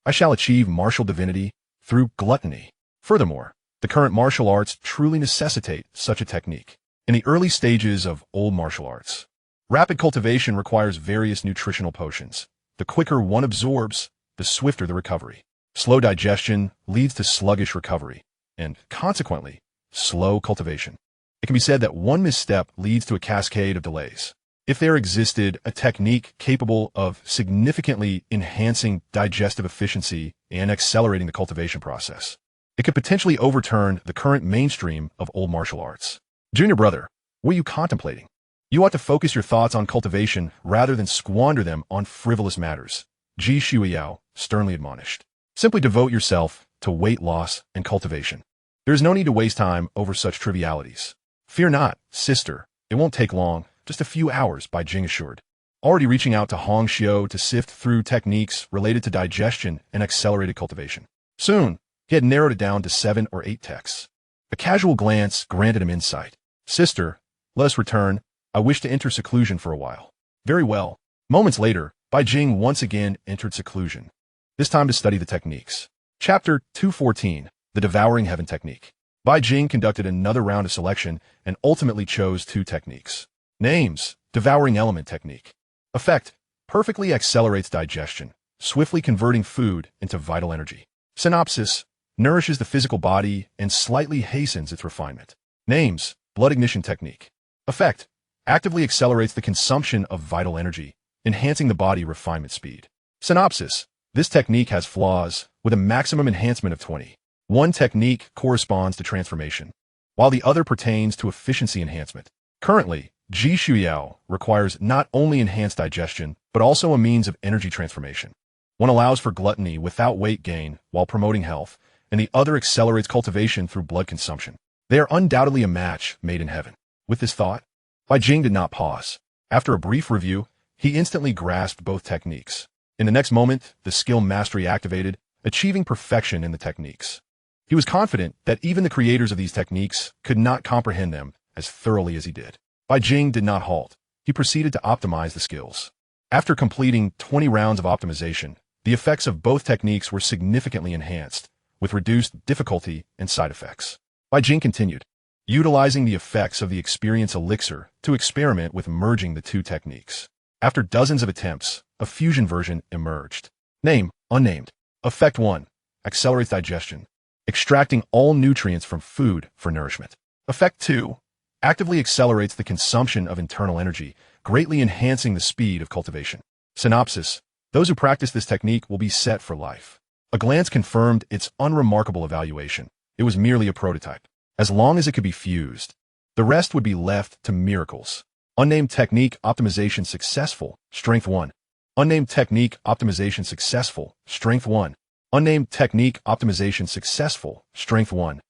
I shall achieve martial divinity through gluttony. Furthermore, the current martial arts truly necessitate such a technique. In the early stages of old martial arts, rapid cultivation requires various nutritional potions. The quicker one absorbs, the swifter the recovery. Slow digestion leads to sluggish recovery, and, consequently, slow cultivation. It can be said that one misstep leads to a cascade of delays. If there existed a technique capable of significantly enhancing digestive efficiency and accelerating the cultivation process, it could potentially overturn the current mainstream of old martial arts. Junior brother, what are you contemplating? You ought to focus your thoughts on cultivation rather than squander them on frivolous matters, Ji Shuiyao sternly admonished. Simply devote yourself to weight loss and cultivation. There is no need to waste time over such trivialities. Fear not, sister, it won't take long, just a few hours, Bai Jing assured. Already reaching out to Hongxiu to sift through techniques related to digestion and accelerated cultivation. Soon, he had narrowed it down to 7 or 8 texts. A casual glance granted him insight. Sister, let us return. I wish to enter seclusion for a while. Very well. Moments later, Bai Jing once again entered seclusion, this time to study the techniques. Chapter 214, The Devouring Heaven Technique. Bai Jing conducted another round of selection and ultimately chose 2 techniques. Names: Devouring Element Technique. Effect: perfectly accelerates digestion, swiftly converting food into vital energy. Synopsis: nourishes the physical body and slightly hastens its refinement. Names: Blood Ignition Technique. Effect: actively accelerates the consumption of vital energy, enhancing the body refinement speed. Synopsis: this technique has flaws, with a maximum enhancement of 20. One technique corresponds to transformation, while the other pertains to efficiency enhancement. Currently, Ji Shuiyao requires not only enhanced digestion, but also a means of energy transformation. One allows for gluttony without weight gain while promoting health, and the other accelerates cultivation through blood consumption. They are undoubtedly a match made in heaven. With this thought, Bai Jing did not pause. After a brief review, he instantly grasped both techniques. In the next moment, the skill mastery activated, achieving perfection in the techniques. He was confident that even the creators of these techniques could not comprehend them as thoroughly as he did. Bai Jing did not halt. He proceeded to optimize the skills. After completing 20 rounds of optimization, the effects of both techniques were significantly enhanced, with reduced difficulty and side effects. Bai Jing continued, utilizing the effects of the experience elixir to experiment with merging the 2 techniques. After dozens of attempts, a fusion version emerged. Name: unnamed. Effect 1. Accelerates digestion, extracting all nutrients from food for nourishment. Effect 2. Actively accelerates the consumption of internal energy, greatly enhancing the speed of cultivation. Synopsis: those who practice this technique will be set for life. A glance confirmed its unremarkable evaluation. It was merely a prototype. As long as it could be fused, the rest would be left to miracles. Unnamed technique optimization successful, strength 1. Unnamed technique optimization successful, strength 1. Unnamed technique optimization successful, strength 1.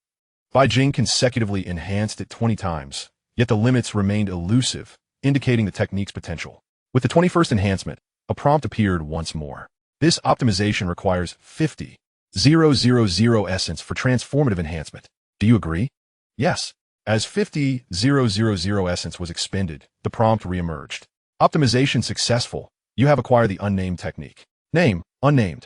Bai Jing consecutively enhanced it 20 times, yet the limits remained elusive, indicating the technique's potential. With the 21st enhancement, a prompt appeared once more. This optimization requires 50,000 essence for transformative enhancement. Do you agree? Yes. As 50,000 essence was expended, the prompt reemerged. Optimization successful. You have acquired the unnamed technique. Name: unnamed.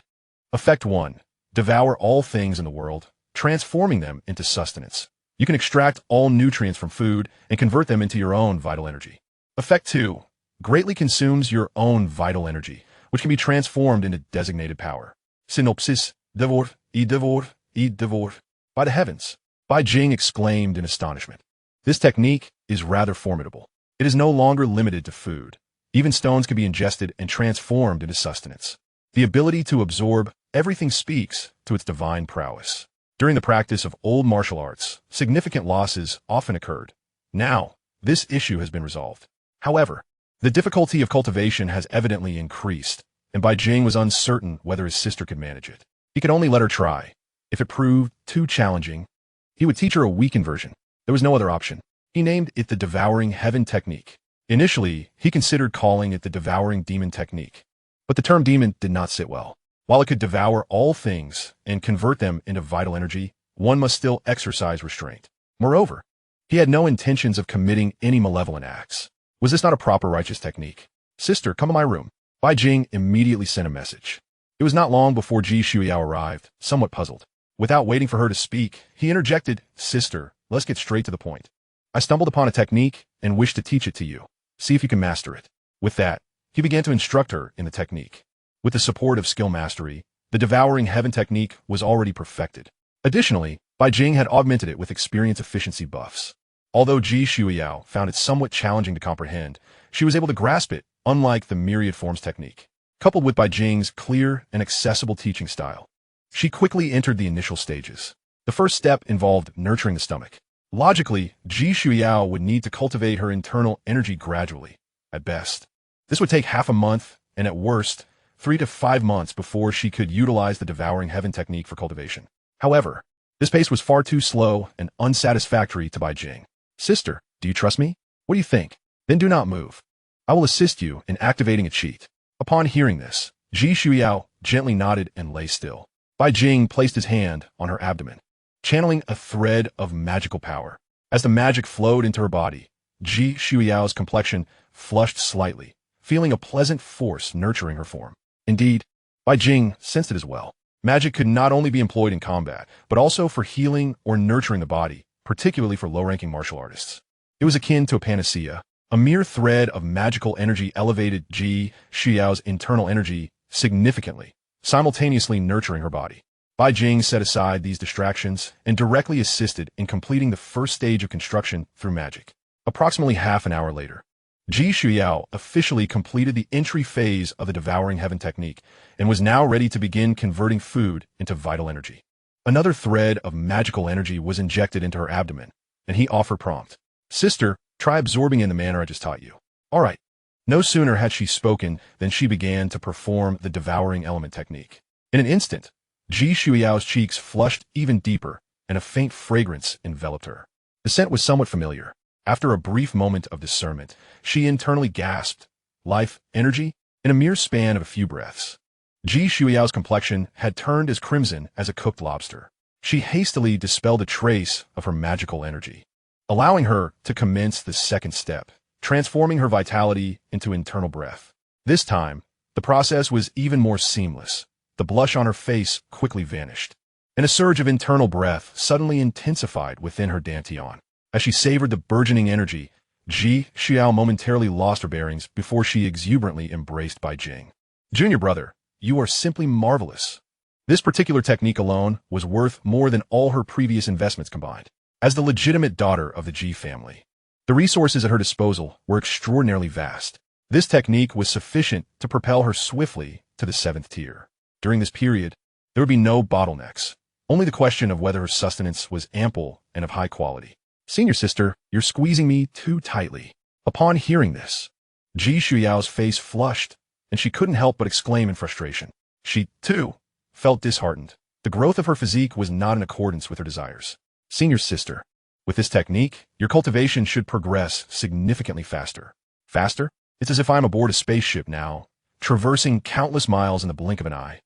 Effect 1. Devour all things in the world, transforming them into sustenance. You can extract all nutrients from food and convert them into your own vital energy. Effect 2. Greatly consumes your own vital energy, which can be transformed into designated power. Synopsis, devour, eat devour, eat devour. By the heavens, Bai Jing exclaimed in astonishment. This technique is rather formidable. It is no longer limited to food. Even stones can be ingested and transformed into sustenance. The ability to absorb everything speaks to its divine prowess. During the practice of old martial arts, significant losses often occurred. Now, this issue has been resolved. However, the difficulty of cultivation has evidently increased, and Bai Jing was uncertain whether his sister could manage it. He could only let her try. If it proved too challenging, he would teach her a weakened version. There was no other option. He named it the Devouring Heaven Technique. Initially, he considered calling it the Devouring Demon Technique, but the term demon did not sit well. While it could devour all things and convert them into vital energy, one must still exercise restraint. Moreover, he had no intentions of committing any malevolent acts. Was this not a proper righteous technique? Sister, come to my room. Bai Jing immediately sent a message. It was not long before Ji Shuiyao arrived, somewhat puzzled. Without waiting for her to speak, he interjected, Sister, let's get straight to the point. I stumbled upon a technique and wish to teach it to you. See if you can master it. With that, he began to instruct her in the technique. With the support of skill mastery, the Devouring Heaven technique was already perfected. Additionally, Bai Jing had augmented it with experience efficiency buffs. Although Ji Shuiyao found it somewhat challenging to comprehend, she was able to grasp it, unlike the myriad forms technique. Coupled with Bai Jing's clear and accessible teaching style, she quickly entered the initial stages. The first step involved nurturing the stomach. Logically, Ji Shuiyao would need to cultivate her internal energy gradually. At best, this would take half a month, and at worst, 3 to 5 months before she could utilize the Devouring Heaven technique for cultivation. However, this pace was far too slow and unsatisfactory to Bai Jing. Sister, do you trust me? What do you think? Then do not move. I will assist you in activating a cheat. Upon hearing this, Ji Shuiyao gently nodded and lay still. Bai Jing placed his hand on her abdomen, channeling a thread of magical power. As the magic flowed into her body, Ji Shuiyao's complexion flushed slightly, feeling a pleasant force nurturing her form. Indeed, Bai Jing sensed it as well. Magic could not only be employed in combat, but also for healing or nurturing the body, particularly for low-ranking martial artists. It was akin to a panacea. A mere thread of magical energy elevated Ji Shuiyao's internal energy significantly, simultaneously nurturing her body. Bai Jing set aside these distractions and directly assisted in completing the first stage of construction through magic. Approximately half an hour later, Ji Shuiyao officially completed the entry phase of the Devouring Heaven technique and was now ready to begin converting food into vital energy. Another thread of magical energy was injected into her abdomen, and he offered prompt. Sister, try absorbing in the manner I just taught you. All right. No sooner had she spoken than she began to perform the Devouring Element technique. In an instant, Ji Shuiyao's cheeks flushed even deeper, and a faint fragrance enveloped her. The scent was somewhat familiar. After a brief moment of discernment, she internally gasped, life, energy, in a mere span of a few breaths. Ji Shuiyao's complexion had turned as crimson as a cooked lobster. She hastily dispelled a trace of her magical energy, allowing her to commence the second step, transforming her vitality into internal breath. This time, the process was even more seamless. The blush on her face quickly vanished, and a surge of internal breath suddenly intensified within her dantian. As she savored the burgeoning energy, Ji Shuiyao momentarily lost her bearings before she exuberantly embraced Bai Jing. Junior brother, you are simply marvelous. This particular technique alone was worth more than all her previous investments combined. As the legitimate daughter of the Ji family, the resources at her disposal were extraordinarily vast. This technique was sufficient to propel her swiftly to the 7th tier. During this period, there would be no bottlenecks, only the question of whether her sustenance was ample and of high quality. Senior sister, you're squeezing me too tightly. Upon hearing this, Ji Shuiyao's face flushed, and she couldn't help but exclaim in frustration. She, too, felt disheartened. The growth of her physique was not in accordance with her desires. Senior sister, with this technique, your cultivation should progress significantly faster. Faster? It's as if I'm aboard a spaceship now, traversing countless miles in the blink of an eye.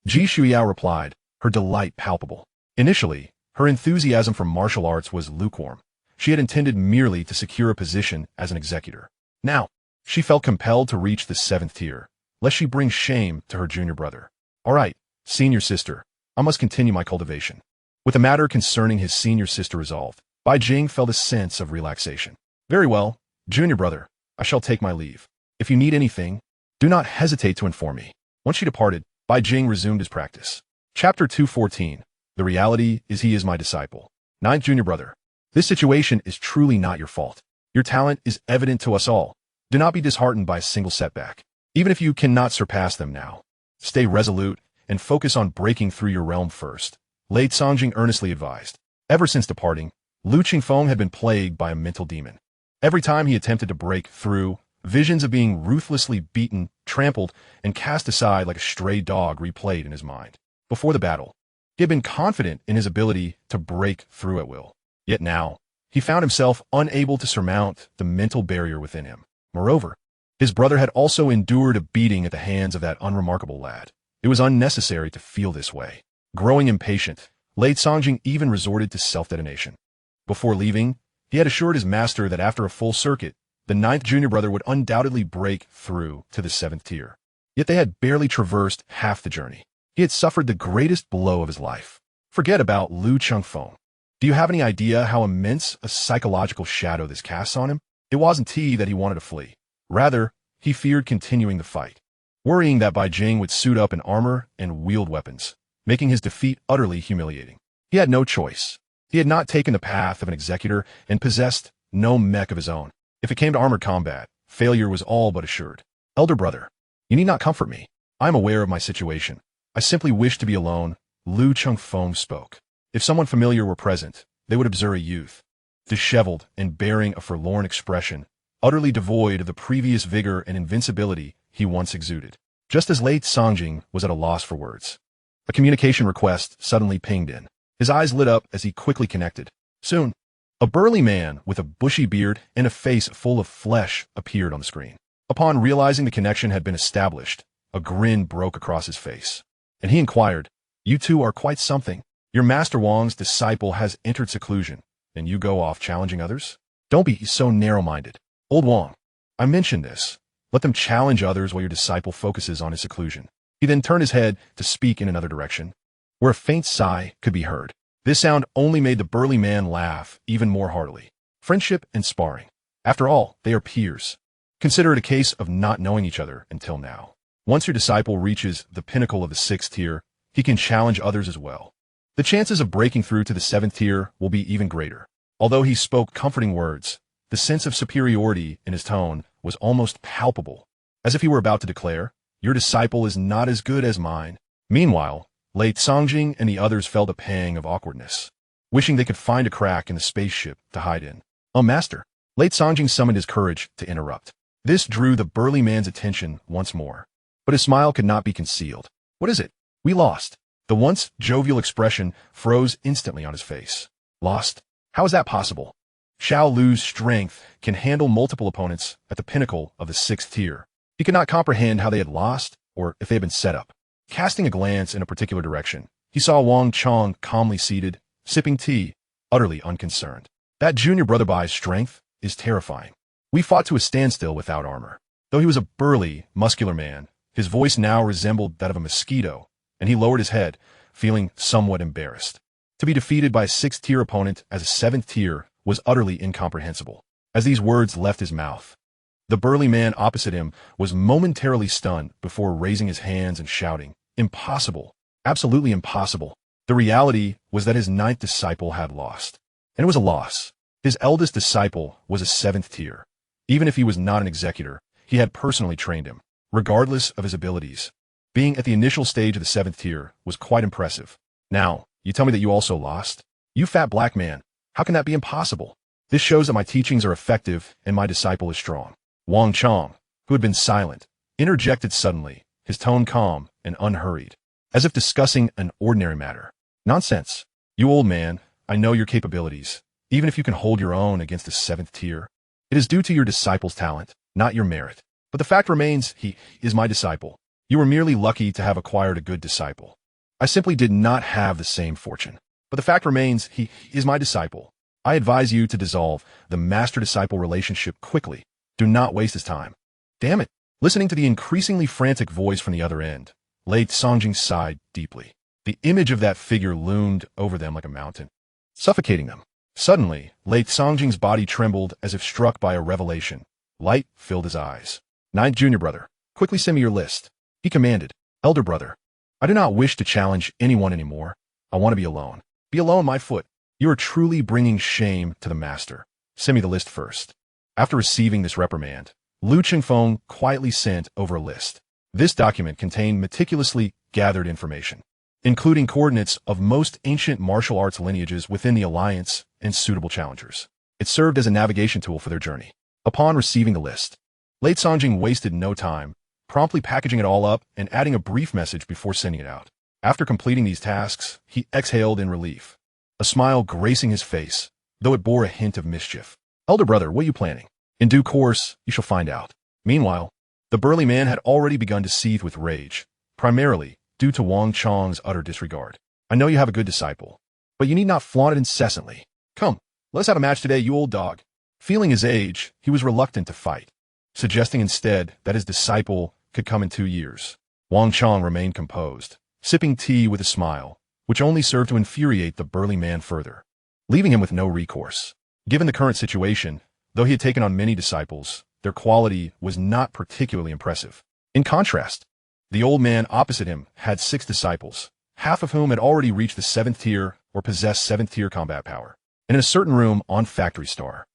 Ji Shuiyao replied, her delight palpable. Initially, her enthusiasm for martial arts was lukewarm. She had intended merely to secure a position as an executor. Now, she felt compelled to reach the 7th tier, lest she bring shame to her junior brother. All right, senior sister, I must continue my cultivation. With the matter concerning his senior sister resolved, Bai Jing felt a sense of relaxation. Very well, junior brother, I shall take my leave. If you need anything, do not hesitate to inform me. Once she departed, Bai Jing resumed his practice. Chapter 214. The reality is he is my disciple. Ninth junior brother. This situation is truly not your fault. Your talent is evident to us all. Do not be disheartened by a single setback. Even if you cannot surpass them now, stay resolute and focus on breaking through your realm first. Late Songjing earnestly advised. Ever since departing, Lu Qingfeng had been plagued by a mental demon. Every time he attempted to break through, visions of being ruthlessly beaten, trampled, and cast aside like a stray dog replayed in his mind. Before the battle, he had been confident in his ability to break through at will. Yet now, he found himself unable to surmount the mental barrier within him. Moreover, his brother had also endured a beating at the hands of that unremarkable lad. It was unnecessary to feel this way. Growing impatient, Late Songjing even resorted to self-detonation. Before leaving, he had assured his master that after a full circuit, the ninth junior brother would undoubtedly break through to the 7th tier. Yet they had barely traversed half the journey. He had suffered the greatest blow of his life. Forget about Lu Qingfeng. Do you have any idea how immense a psychological shadow this casts on him? It wasn't that he wanted to flee. Rather, he feared continuing the fight, worrying that Bai Jing would suit up in armor and wield weapons, making his defeat utterly humiliating. He had no choice. He had not taken the path of an executor and possessed no mech of his own. If it came to armored combat, failure was all but assured. Elder brother, you need not comfort me. I am aware of my situation. I simply wish to be alone. Lu Qingfeng spoke. If someone familiar were present, they would observe a youth, disheveled and bearing a forlorn expression, utterly devoid of the previous vigor and invincibility he once exuded. Just as Late Songjing was at a loss for words, a communication request suddenly pinged in. His eyes lit up as he quickly connected. Soon, a burly man with a bushy beard and a face full of flesh appeared on the screen. Upon realizing the connection had been established, a grin broke across his face, and he inquired, "You two are quite something. Your Master Wang's disciple has entered seclusion, and you go off challenging others? Don't be so narrow-minded. Old Wang, I mentioned this. Let them challenge others while your disciple focuses on his seclusion." He then turned his head to speak in another direction, where a faint sigh could be heard. This sound only made the burly man laugh even more heartily. Friendship and sparring. After all, they are peers. Consider it a case of not knowing each other until now. Once your disciple reaches the pinnacle of the 6th tier, he can challenge others as well. The chances of breaking through to the 7th tier will be even greater. Although he spoke comforting words, the sense of superiority in his tone was almost palpable, as if he were about to declare, "Your disciple is not as good as mine." Meanwhile, Late Songjing and the others felt a pang of awkwardness, wishing they could find a crack in the spaceship to hide in. Master." Late Songjing summoned his courage to interrupt. This drew the burly man's attention once more, but his smile could not be concealed. "What is it? We lost." The once jovial expression froze instantly on his face. "Lost? How is that possible? Xiao Lu's strength can handle multiple opponents at the pinnacle of the 6th tier. He could not comprehend how they had lost, or if they had been set up. Casting a glance in a particular direction, he saw Wang Chong calmly seated, sipping tea, utterly unconcerned. That junior brother Bai's strength is terrifying. We fought to a standstill without armor. Though he was a burly, muscular man, his voice now resembled that of a mosquito, and he lowered his head, feeling somewhat embarrassed. To be defeated by a 6th tier opponent as a 7th tier was utterly incomprehensible. As these words left his mouth, the burly man opposite him was momentarily stunned before raising his hands and shouting, "Impossible! Absolutely impossible!" The reality was that his 9th disciple had lost. And it was a loss. His eldest disciple was a 7th tier. Even if he was not an executor, he had personally trained him, regardless of his abilities. Being at the initial stage of the 7th tier was quite impressive. Now, you tell me that you also lost? You fat black man, how can that be impossible? This shows that my teachings are effective and my disciple is strong. Wang Chong, who had been silent, interjected suddenly, his tone calm and unhurried, as if discussing an ordinary matter. "Nonsense. You old man, I know your capabilities. Even if you can hold your own against the 7th tier, it is due to your disciple's talent, not your merit. But the fact remains, he is my disciple. You were merely lucky to have acquired a good disciple. I simply did not have the same fortune. But the fact remains, he is my disciple. I advise you to dissolve the master-disciple relationship quickly. Do not waste his time." Damn it. Listening to the increasingly frantic voice from the other end, Late Songjing sighed deeply. The The image of that figure loomed over them like a mountain, suffocating them. Suddenly, Lei Songjing's body trembled as if struck by a revelation. Light filled his eyes. Ninth junior brother, quickly send me your list. He commanded. Elder brother, I do not wish to challenge anyone anymore. I want to be alone. Be alone, my foot. You are truly bringing shame to the master. Send me the list first. After receiving this reprimand, Lu Qingfeng quietly sent over a list. This document contained meticulously gathered information, including coordinates of most ancient martial arts lineages within the alliance and suitable challengers. It served as a navigation tool for their journey. Upon receiving the list, Lei Songjing wasted no time, promptly packaging it all up and adding a brief message before sending it out. After completing these tasks, he exhaled in relief, a smile gracing his face, though it bore a hint of mischief. Elder brother, what are you planning? In due course, you shall find out. Meanwhile, the burly man had already begun to seethe with rage, primarily due to Wang Chong's utter disregard. I know you have a good disciple, but you need not flaunt it incessantly. Come, let's have a match today, you old dog. Feeling his age, he was reluctant to fight, suggesting instead that his disciple could come in 2 years. Wang Chong remained composed, sipping tea with a smile, which only served to infuriate the burly man further, leaving him with no recourse. Given the current situation, though he had taken on many disciples, their quality was not particularly impressive. In contrast, the old man opposite him had 6 disciples, half of whom had already reached the 7th tier or possessed 7th tier combat power. And in a certain room on Factory Star,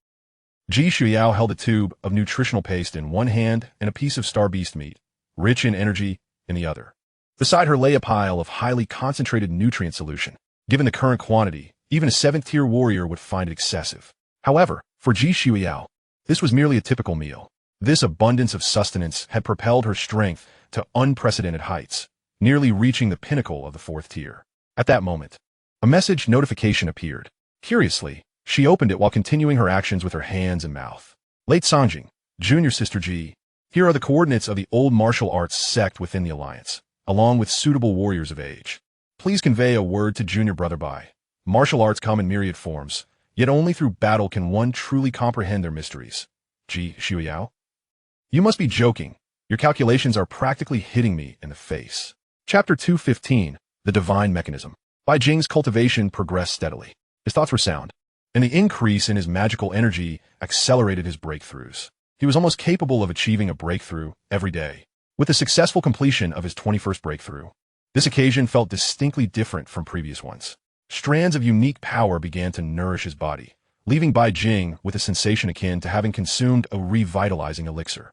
Ji Shuyao held a tube of nutritional paste in one hand and a piece of star beast meat, rich in energy, in the other. Beside her lay a pile of highly concentrated nutrient solution. Given the current quantity, even a 7th tier warrior would find it excessive. However, for Ji Shuyao, this was merely a typical meal. This abundance of sustenance had propelled her strength to unprecedented heights, nearly reaching the pinnacle of the 4th tier. At that moment, a message notification appeared. Curiously, she opened it while continuing her actions with her hands and mouth. Late Songjing, Junior Sister Ji, here are the coordinates of the old martial arts sect within the alliance, along with suitable warriors of age. Please convey a word to Junior Brother Bai. Martial arts come in myriad forms, yet only through battle can one truly comprehend their mysteries. Ji Shuyao? You must be joking. Your calculations are practically hitting me in the face. Chapter 215, The Divine Mechanism. Bai Jing's cultivation progressed steadily. His thoughts were sound, and the increase in his magical energy accelerated his breakthroughs. He was almost capable of achieving a breakthrough every day. With the successful completion of his 21st breakthrough, this occasion felt distinctly different from previous ones. Strands of unique power began to nourish his body, leaving Bai Jing with a sensation akin to having consumed a revitalizing elixir.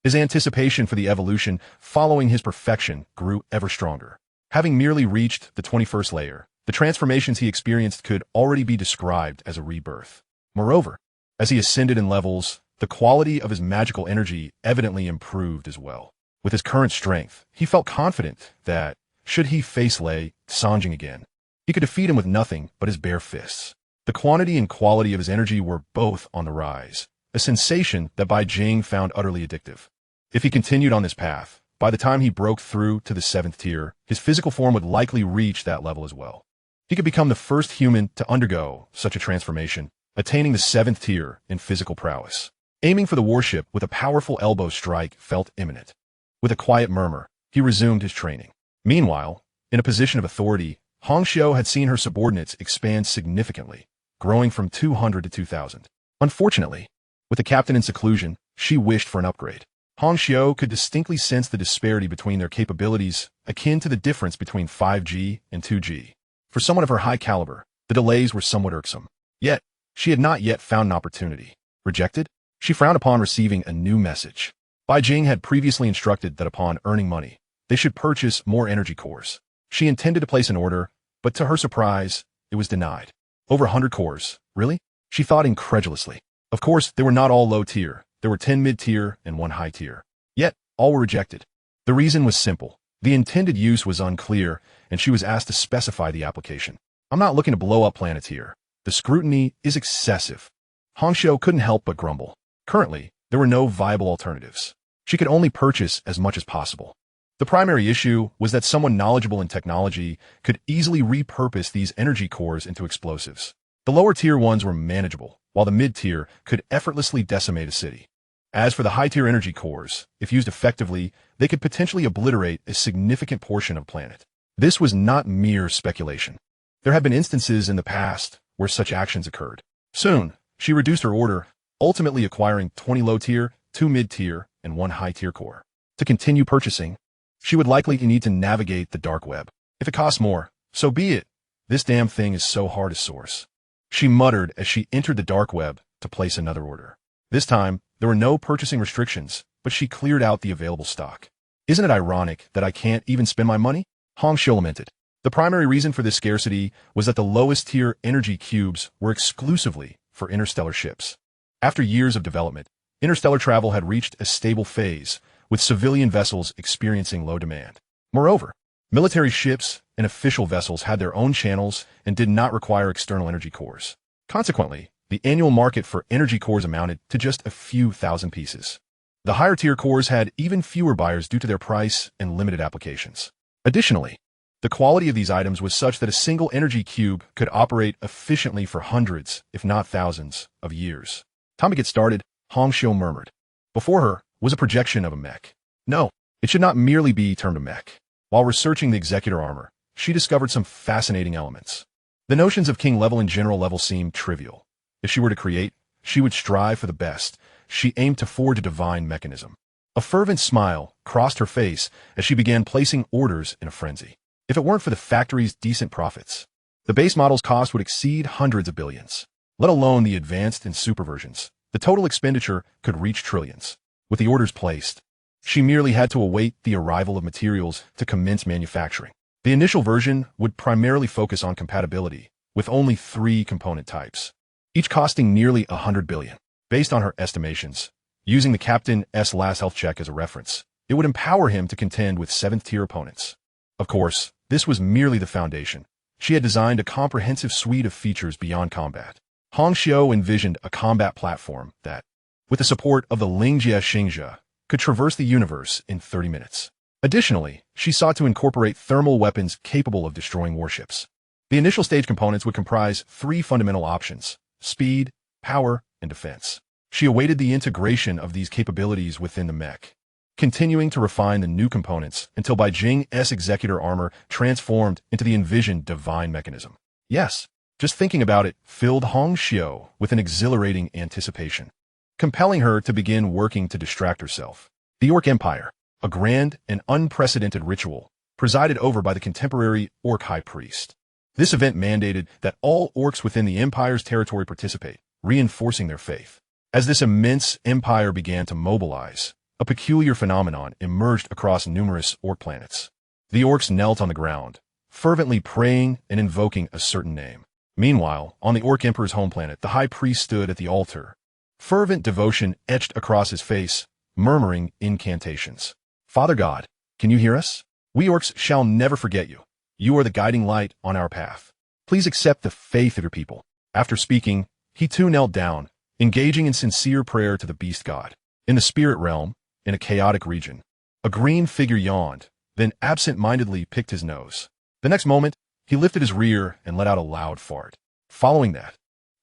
His anticipation for the evolution following his perfection grew ever stronger. Having merely reached the 21st layer, the transformations he experienced could already be described as a rebirth. Moreover, as he ascended in levels, the quality of his magical energy evidently improved as well. With his current strength, he felt confident that, should he face Lei Songjing again, he could defeat him with nothing but his bare fists. The quantity and quality of his energy were both on the rise, a sensation that Bai Jing found utterly addictive. If he continued on this path, by the time he broke through to the 7th tier, his physical form would likely reach that level as well. He could become the first human to undergo such a transformation, attaining the 7th tier in physical prowess. Aiming for the warship with a powerful elbow strike felt imminent. With a quiet murmur, he resumed his training. Meanwhile, in a position of authority, Hong Xiu had seen her subordinates expand significantly, growing from 200 to 2,000. Unfortunately, with the captain in seclusion, she wished for an upgrade. Hong Xiu could distinctly sense the disparity between their capabilities, akin to the difference between 5G and 2G. For someone of her high caliber, the delays were somewhat irksome. Yet, she had not yet found an opportunity. Rejected? She frowned upon receiving a new message. Bai Jing had previously instructed that upon earning money, they should purchase more energy cores. She intended to place an order, but to her surprise, it was denied. Over 100 cores, really? She thought incredulously. Of course, they were not all low tier. There were 10 mid-tier and 1 high tier. Yet, all were rejected. The reason was simple. The intended use was unclear, and she was asked to specify the application. I'm not looking to blow up planets here. The scrutiny is excessive. Hong Xiu couldn't help but grumble. Currently, there were no viable alternatives. She could only purchase as much as possible. The primary issue was that someone knowledgeable in technology could easily repurpose these energy cores into explosives. The lower tier ones were manageable, while the mid-tier could effortlessly decimate a city. As for the high-tier energy cores, if used effectively, they could potentially obliterate a significant portion of a planet. This was not mere speculation. There had been instances in the past where such actions occurred. Soon, she reduced her order, ultimately acquiring 20 low-tier, 2 mid-tier, and 1 high-tier core. To continue purchasing, she would likely need to navigate the dark web. If it costs more, so be it. This damn thing is so hard to source. She muttered as she entered the dark web to place another order. This time, there were no purchasing restrictions, but she cleared out the available stock. Isn't it ironic that I can't even spend my money? Hong Xiu lamented. The primary reason for this scarcity was that the lowest-tier energy cubes were exclusively for interstellar ships. After years of development, interstellar travel had reached a stable phase, with civilian vessels experiencing low demand. Moreover, military ships and official vessels had their own channels and did not require external energy cores. Consequently, the annual market for energy cores amounted to just a few thousand pieces. The higher-tier cores had even fewer buyers due to their price and limited applications. Additionally, the quality of these items was such that a single energy cube could operate efficiently for hundreds, if not thousands, of years. Time to get started, Hong Xiu murmured. Before her was a projection of a mech. No, it should not merely be termed a mech. While researching the executor armor, she discovered some fascinating elements. The notions of king level and general level seemed trivial. If she were to create, she would strive for the best. She aimed to forge a divine mechanism. A fervent smile crossed her face as she began placing orders in a frenzy. If it weren't for the factory's decent profits, the base model's cost would exceed hundreds of billions. Let alone the advanced and super versions. The total expenditure could reach trillions. With the orders placed, she merely had to await the arrival of materials to commence manufacturing. The initial version would primarily focus on compatibility, with only 3 component types, each costing nearly 100 billion. Based on her estimations, using the Captain's last health check as a reference, it would empower him to contend with 7th-tier opponents. Of course, this was merely the foundation. She had designed a comprehensive suite of features beyond combat. Hong Xiu envisioned a combat platform that, with the support of the Lingjie Xingzhe, could traverse the universe in 30 minutes. Additionally, she sought to incorporate thermal weapons capable of destroying warships. The initial stage components would comprise 3 fundamental options: speed, power, and defense. She awaited the integration of these capabilities within the mech, continuing to refine the new components until Bai Jing's executor armor transformed into the envisioned divine mechanism. Yes, just thinking about it filled Hong Xiu with an exhilarating anticipation, compelling her to begin working to distract herself. The Orc Empire, a grand and unprecedented ritual, presided over by the contemporary Orc High Priest. This event mandated that all orcs within the Empire's territory participate, reinforcing their faith. As this immense empire began to mobilize, a peculiar phenomenon emerged across numerous orc planets. The orcs knelt on the ground, fervently praying and invoking a certain name. Meanwhile, on the Orc Emperor's home planet, the High Priest stood at the altar, fervent devotion etched across his face, murmuring incantations. Father God, can you hear us? We orcs shall never forget you. You are the guiding light on our path. Please accept the faith of your people. After speaking, he too knelt down, engaging in sincere prayer to the beast god. In the spirit realm, in a chaotic region, a green figure yawned, then absent-mindedly picked his nose. The next moment, he lifted his rear and let out a loud fart. Following that,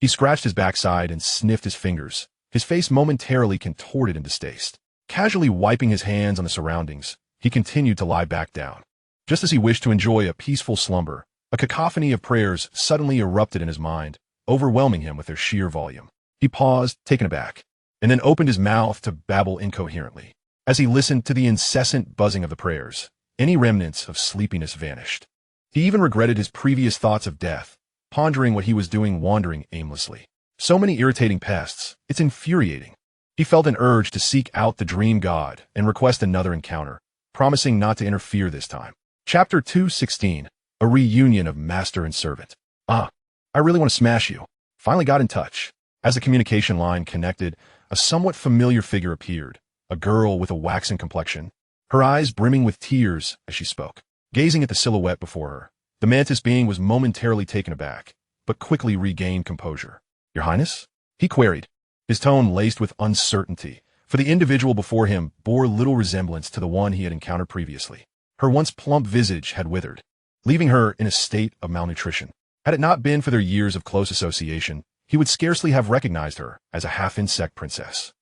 he scratched his backside and sniffed his fingers, his face momentarily contorted in distaste. Casually wiping his hands on the surroundings, he continued to lie back down. Just as he wished to enjoy a peaceful slumber, a cacophony of prayers suddenly erupted in his mind, overwhelming him with their sheer volume. He paused, taken aback, and then opened his mouth to babble incoherently. As he listened to the incessant buzzing of the prayers, any remnants of sleepiness vanished. He even regretted his previous thoughts of death, pondering what he was doing wandering aimlessly. So many irritating pests, it's infuriating. He felt an urge to seek out the dream god and request another encounter, promising not to interfere this time. Chapter 2:16, a reunion of master and servant. I really want to smash you. Finally got in touch. As the communication line connected, a somewhat familiar figure appeared, a girl with a waxen complexion, her eyes brimming with tears as she spoke. Gazing at the silhouette before her, the mantis being was momentarily taken aback, but quickly regained composure. Your Highness? He queried, his tone laced with uncertainty, for the individual before him bore little resemblance to the one he had encountered previously. Her once plump visage had withered, leaving her in a state of malnutrition. Had it not been for their years of close association, he would scarcely have recognized her as a half-insect princess.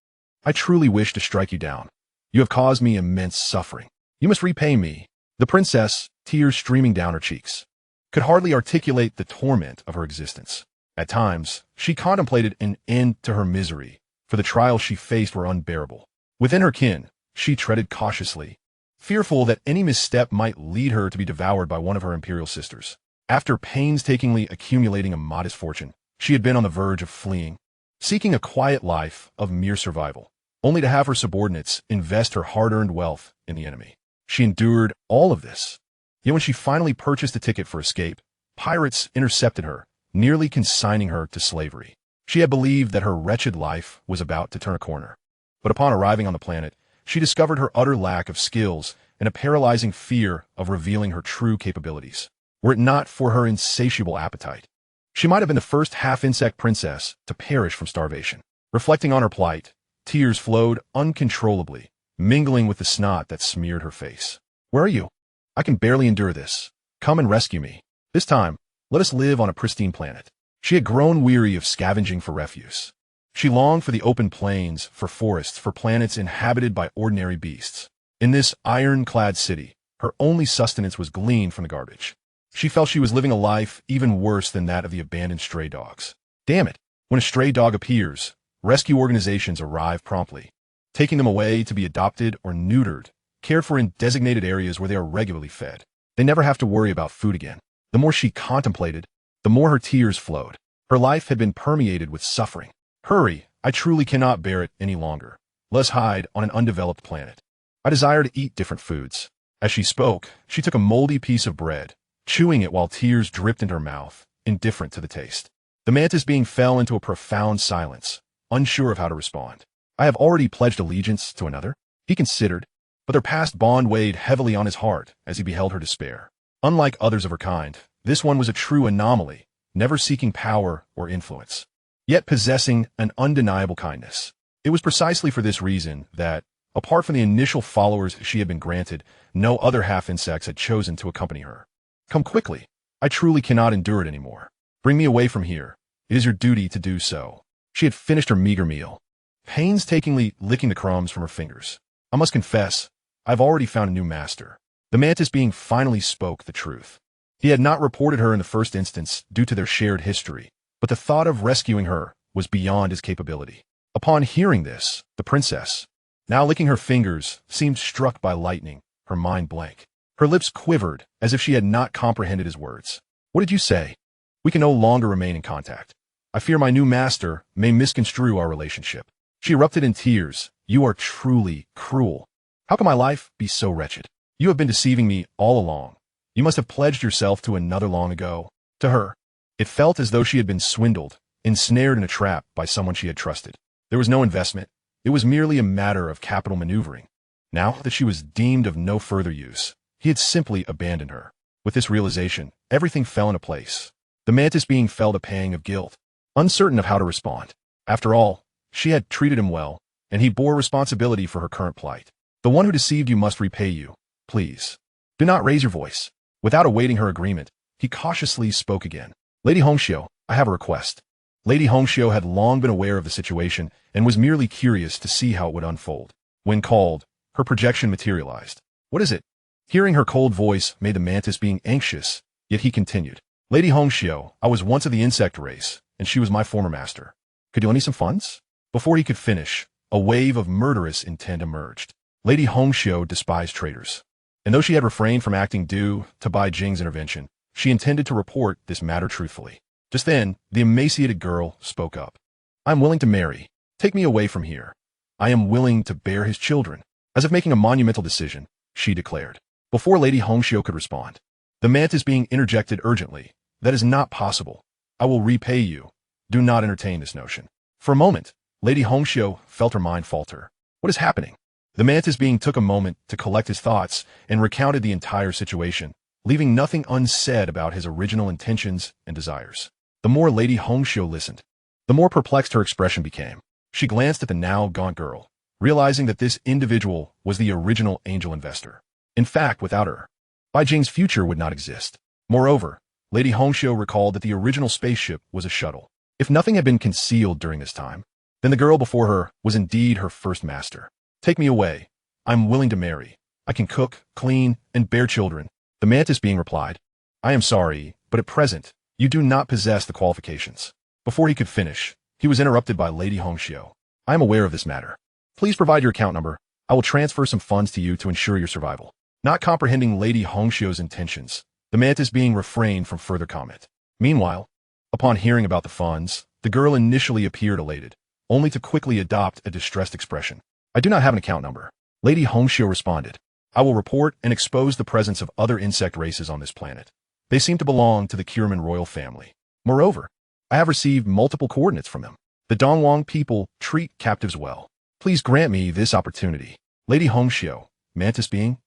I truly wish to strike you down. You have caused me immense suffering. You must repay me, The princess, tears streaming down her cheeks, could hardly articulate the torment of her existence. At times, she contemplated an end to her misery, for the trials she faced were unbearable. Within her kin, she treaded cautiously, fearful that any misstep might lead her to be devoured by one of her imperial sisters. After painstakingly accumulating a modest fortune, she had been on the verge of fleeing, seeking a quiet life of mere survival, only to have her subordinates invest her hard-earned wealth in the enemy. She endured all of this. Yet when she finally purchased a ticket for escape, pirates intercepted her, nearly consigning her to slavery. She had believed that her wretched life was about to turn a corner. But upon arriving on the planet, she discovered her utter lack of skills and a paralyzing fear of revealing her true capabilities. Were it not for her insatiable appetite, she might have been the first half-insect princess to perish from starvation. Reflecting on her plight, tears flowed uncontrollably, mingling with the snot that smeared her face. "Where are you? I can barely endure this. Come and rescue me. This time, let us live on a pristine planet." She had grown weary of scavenging for refuse. She longed for the open plains, for forests, for planets inhabited by ordinary beasts. In this iron-clad city, her only sustenance was gleaned from the garbage. She felt she was living a life even worse than that of the abandoned stray dogs. Damn it! When a stray dog appears, rescue organizations arrive promptly, taking them away to be adopted or neutered, cared for in designated areas where they are regularly fed. They never have to worry about food again. The more she contemplated, the more her tears flowed. Her life had been permeated with suffering. "Hurry, I truly cannot bear it any longer. Let us hide on an undeveloped planet. I desire to eat different foods." As she spoke, she took a moldy piece of bread, chewing it while tears dripped into her mouth, indifferent to the taste. The mantis being fell into a profound silence, unsure of how to respond. "I have already pledged allegiance to another," he considered, but their past bond weighed heavily on his heart as he beheld her despair. Unlike others of her kind, this one was a true anomaly, never seeking power or influence, yet possessing an undeniable kindness. It was precisely for this reason that, apart from the initial followers she had been granted, no other half-insects had chosen to accompany her. "Come quickly. I truly cannot endure it anymore. Bring me away from here. It is your duty to do so." She had finished her meager meal, painstakingly licking the crumbs from her fingers. "I must confess, I've already found a new master." The mantis being finally spoke the truth. He had not reported her in the first instance due to their shared history, but the thought of rescuing her was beyond his capability. Upon hearing this, the princess, now licking her fingers, seemed struck by lightning, her mind blank. Her lips quivered as if she had not comprehended his words. "What did you say? We can no longer remain in contact. I fear my new master may misconstrue our relationship." She erupted in tears. "You are truly cruel. How can my life be so wretched? You have been deceiving me all along. You must have pledged yourself to another long ago." To her, it felt as though she had been swindled, ensnared in a trap by someone she had trusted. There was no investment. It was merely a matter of capital maneuvering. Now that she was deemed of no further use, he had simply abandoned her. With this realization, everything fell into place. The mantis being felt a pang of guilt, uncertain of how to respond. After all, she had treated him well, and he bore responsibility for her current plight. "The one who deceived you must repay you. Please, do not raise your voice." Without awaiting her agreement, he cautiously spoke again. "Lady Hongxiu, I have a request." Lady Hongxiu had long been aware of the situation and was merely curious to see how it would unfold. When called, her projection materialized. "What is it?" Hearing her cold voice made the mantis being anxious, yet he continued. "Lady Hongxiu, I was once of the insect race, and she was my former master. Could you lend me some funds?" Before he could finish, a wave of murderous intent emerged. Lady Hongxiu despised traitors, and though she had refrained from acting due to Bai Jing's intervention, she intended to report this matter truthfully. Just then, the emaciated girl spoke up. "I am willing to marry. Take me away from here. I am willing to bear his children." As if making a monumental decision, she declared. Before Lady Hongxiu could respond, the mantis being interjected urgently. "That is not possible. I will repay you. Do not entertain this notion." For a moment, Lady Hongxiu felt her mind falter. What is happening? The mantis being took a moment to collect his thoughts and recounted the entire situation, leaving nothing unsaid about his original intentions and desires. The more Lady Hongxiu listened, the more perplexed her expression became. She glanced at the now gaunt girl, realizing that this individual was the original angel investor. In fact, without her, Bai Jing's future would not exist. Moreover, Lady Hongxiu recalled that the original spaceship was a shuttle. If nothing had been concealed during this time, then the girl before her was indeed her first master. "Take me away. I'm willing to marry. I can cook, clean, and bear children. The mantis being replied, I am sorry, but at present, you do not possess the qualifications. Before he could finish, he was interrupted by Lady Hongxiu. I am aware of this matter. Please provide your account number. I will transfer some funds to you to ensure your survival. Not comprehending Lady Hongxiu's intentions, the mantis being refrained from further comment. Meanwhile, upon hearing about the funds, the girl initially appeared elated, only to quickly adopt a distressed expression. I do not have an account number. Lady Hongxiu responded. I will report and expose the presence of other insect races on this planet. They seem to belong to the Kierman royal family. Moreover, I have received multiple coordinates from them. The Dongwang people treat captives well. Please grant me this opportunity. Lady Hongxiu, mantis being,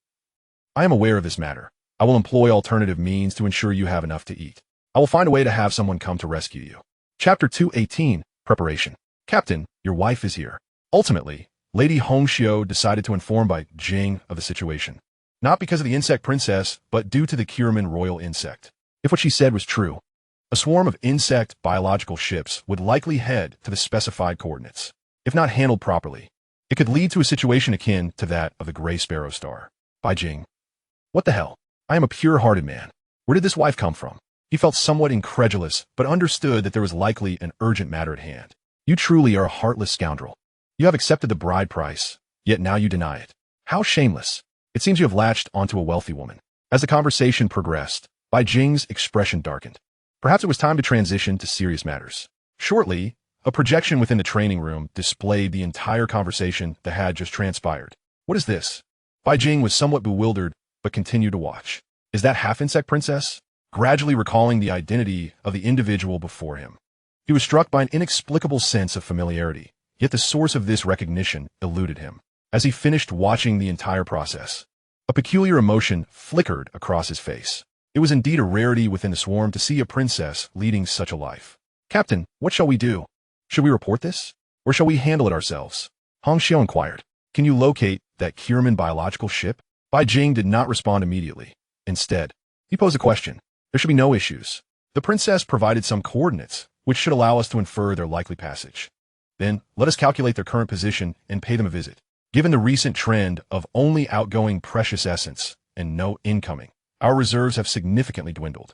I am aware of this matter. I will employ alternative means to ensure you have enough to eat. I will find a way to have someone come to rescue you. Chapter 218, Preparation. Captain, your wife is here. Ultimately, Lady Hongxiu decided to inform Bai Jing of the situation. Not because of the insect princess, but due to the Kierman royal insect. If what she said was true, a swarm of insect biological ships would likely head to the specified coordinates. If not handled properly, it could lead to a situation akin to that of the Gray Sparrow star. Bai Jing. What the hell? I am a pure-hearted man. Where did this wife come from? He felt somewhat incredulous, but understood that there was likely an urgent matter at hand. You truly are a heartless scoundrel. You have accepted the bride price, yet now you deny it. How shameless. It seems you have latched onto a wealthy woman. As the conversation progressed, Bai Jing's expression darkened. Perhaps it was time to transition to serious matters. Shortly, a projection within the training room displayed the entire conversation that had just transpired. What is this? Bai Jing was somewhat bewildered, but continued to watch. Is that half-insect princess? Gradually recalling the identity of the individual before him. He was struck by an inexplicable sense of familiarity, yet the source of this recognition eluded him. As he finished watching the entire process, a peculiar emotion flickered across his face. It was indeed a rarity within the swarm to see a princess leading such a life. Captain, what shall we do? Should we report this? Or shall we handle it ourselves? Hongxiu inquired. Can you locate that Kierman biological ship? Bai Jing did not respond immediately. Instead, he posed a question. There should be no issues. The princess provided some coordinates, which should allow us to infer their likely passage. Then, let us calculate their current position and pay them a visit. Given the recent trend of only outgoing precious essence and no incoming, our reserves have significantly dwindled.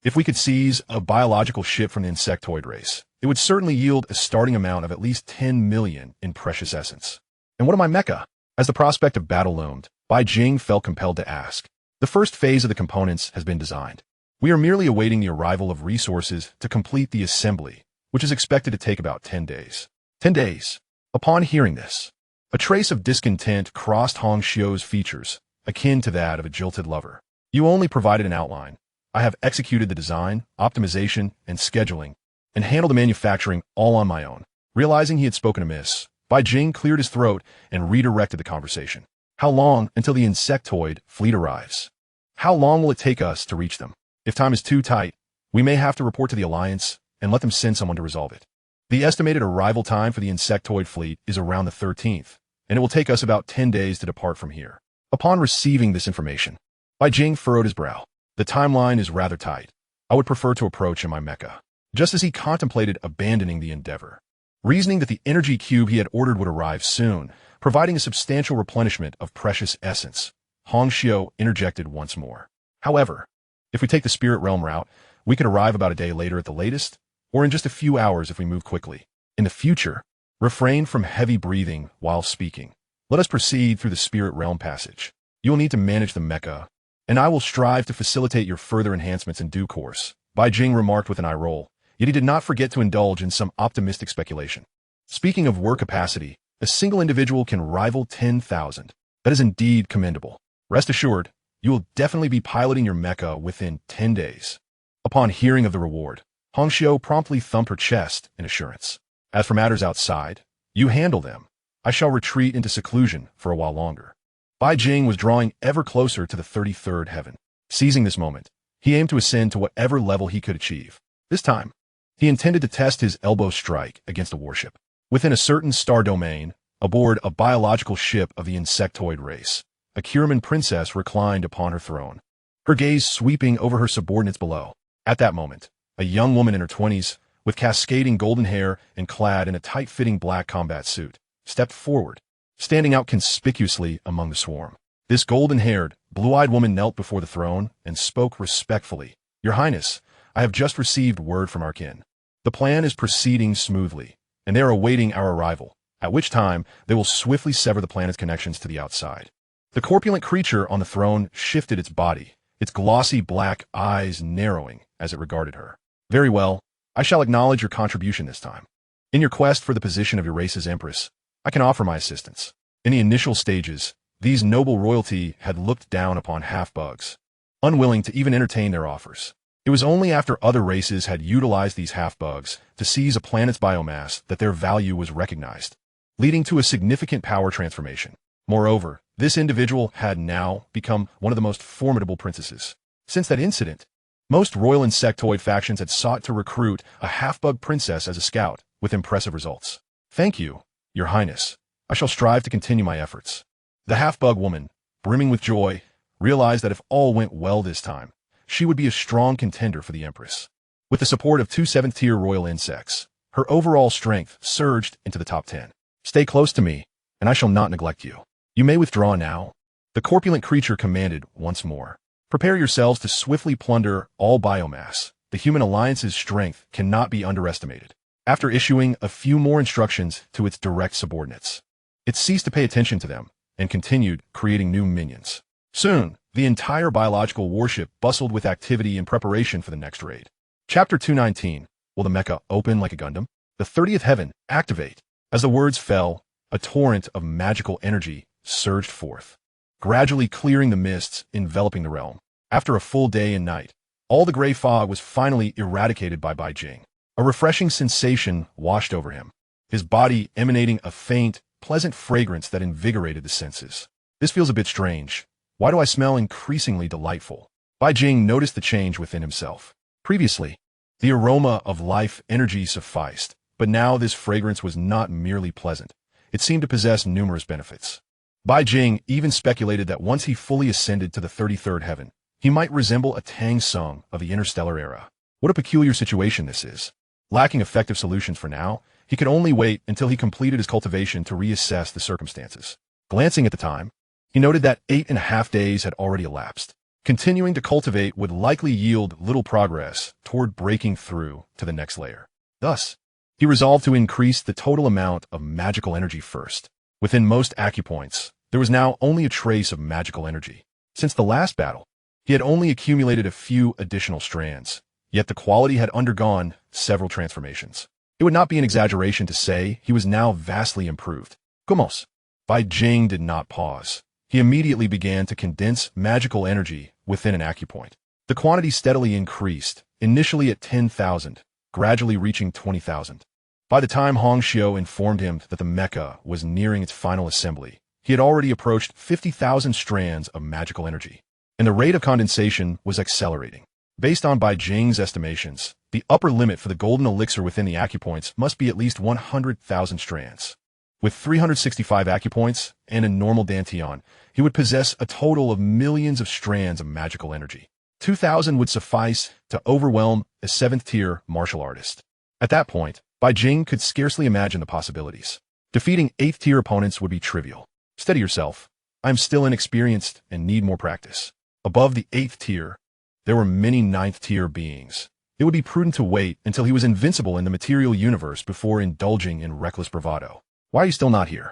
If we could seize a biological ship from the insectoid race, it would certainly yield a starting amount of at least 10 million in precious essence. And what of my mecha? As the prospect of battle loomed, Bai Jing felt compelled to ask. The first phase of the components has been designed. We are merely awaiting the arrival of resources to complete the assembly, which is expected to take about 10 days. 10 days. Upon hearing this, a trace of discontent crossed Hongxiu's features, akin to that of a jilted lover. You only provided an outline. I have executed the design, optimization, and scheduling, and handled the manufacturing all on my own. Realizing he had spoken amiss, Bai Jing cleared his throat and redirected the conversation. How long until the insectoid fleet arrives? How long will it take us to reach them? If time is too tight, we may have to report to the Alliance and let them send someone to resolve it. The estimated arrival time for the insectoid fleet is around the 13th, and it will take us about 10 days to depart from here. Upon receiving this information, Bai Jing furrowed his brow. The timeline is rather tight. I would prefer to approach in my mecha. Just as he contemplated abandoning the endeavor, reasoning that the energy cube he had ordered would arrive soon, providing a substantial replenishment of precious essence, Hongxiu interjected once more. However, if we take the spirit realm route, we could arrive about a day later at the latest, or in just a few hours if we move quickly. In the future, refrain from heavy breathing while speaking. Let us proceed through the spirit realm passage. You will need to manage the mecha, and I will strive to facilitate your further enhancements in due course, Bai Jing remarked with an eye roll, yet he did not forget to indulge in some optimistic speculation. Speaking of work capacity, a single individual can rival 10,000. That is indeed commendable. Rest assured, you will definitely be piloting your mecha within 10 days. Upon hearing of the reward, Hongxiu promptly thumped her chest in assurance. As for matters outside, you handle them. I shall retreat into seclusion for a while longer. Bai Jing was drawing ever closer to the 33rd heaven. Seizing this moment, he aimed to ascend to whatever level he could achieve. This time, he intended to test his elbow strike against a warship. Within a certain star domain, aboard a biological ship of the insectoid race, a Kierman princess reclined upon her throne, her gaze sweeping over her subordinates below. At that moment, a young woman in her 20s, with cascading golden hair and clad in a tight-fitting black combat suit, stepped forward, standing out conspicuously among the swarm. This golden-haired, blue-eyed woman knelt before the throne and spoke respectfully. Your Highness, I have just received word from our kin. The plan is proceeding smoothly, and they are awaiting our arrival, at which time they will swiftly sever the planet's connections to the outside. The corpulent creature on the throne shifted its body, its glossy black eyes narrowing as it regarded her. Very well, I shall acknowledge your contribution this time. In your quest for the position of your race's empress, I can offer my assistance. In the initial stages, these noble royalty had looked down upon half-bugs, unwilling to even entertain their offers. It was only after other races had utilized these half-bugs to seize a planet's biomass that their value was recognized, leading to a significant power transformation. Moreover, this individual had now become one of the most formidable princesses. Since that incident, most royal insectoid factions had sought to recruit a half-bug princess as a scout, with impressive results. Thank you, Your Highness. I shall strive to continue my efforts. The half-bug woman, brimming with joy, realized that if all went well this time, she would be a strong contender for the Empress. With the support of 2 7th-tier royal insects, her overall strength surged into the top 10. Stay close to me, and I shall not neglect you. You may withdraw now. The corpulent creature commanded once more. Prepare yourselves to swiftly plunder all biomass. The human alliance's strength cannot be underestimated. After issuing a few more instructions to its direct subordinates, it ceased to pay attention to them and continued creating new minions. Soon, the entire biological warship bustled with activity in preparation for the next raid. Chapter 219, Will the Mecha Open Like a Gundam? The 30th Heaven, Activate. As the words fell, a torrent of magical energy surged forth, gradually clearing the mists enveloping the realm. After a full day and night, all the gray fog was finally eradicated by Bai Jing. A refreshing sensation washed over him, his body emanating a faint, pleasant fragrance that invigorated the senses. This feels a bit strange. Why do I smell increasingly delightful? Bai Jing noticed the change within himself. Previously, the aroma of life energy sufficed, but now this fragrance was not merely pleasant. It seemed to possess numerous benefits. Bai Jing even speculated that once he fully ascended to the 33rd heaven, he might resemble a Tang Sung of the Interstellar era. What a peculiar situation this is. Lacking effective solutions for now, he could only wait until he completed his cultivation to reassess the circumstances. Glancing at the time, he noted that 8.5 days had already elapsed. Continuing to cultivate would likely yield little progress toward breaking through to the next layer. Thus, he resolved to increase the total amount of magical energy first. Within most acupoints, there was now only a trace of magical energy. Since the last battle, he had only accumulated a few additional strands, yet the quality had undergone several transformations. It would not be an exaggeration to say he was now vastly improved. Gumos. Bai Jing did not pause. He immediately began to condense magical energy within an acupoint. The quantity steadily increased, initially at 10,000, gradually reaching 20,000. By the time Hong Xiu informed him that the mecha was nearing its final assembly, he had already approached 50,000 strands of magical energy, and the rate of condensation was accelerating. Based on Bai Jing's estimations, the upper limit for the golden elixir within the acupoints must be at least 100,000 strands. With 365 acupoints and a normal dantian, he would possess a total of millions of strands of magical energy. 2,000 would suffice to overwhelm a 7th-tier martial artist. At that point, Bai Jing could scarcely imagine the possibilities. Defeating 8th-tier opponents would be trivial. Steady yourself. I am still inexperienced and need more practice. Above the 8th tier, there were many 9th-tier beings. It would be prudent to wait until he was invincible in the material universe before indulging in reckless bravado. Why are you still not here?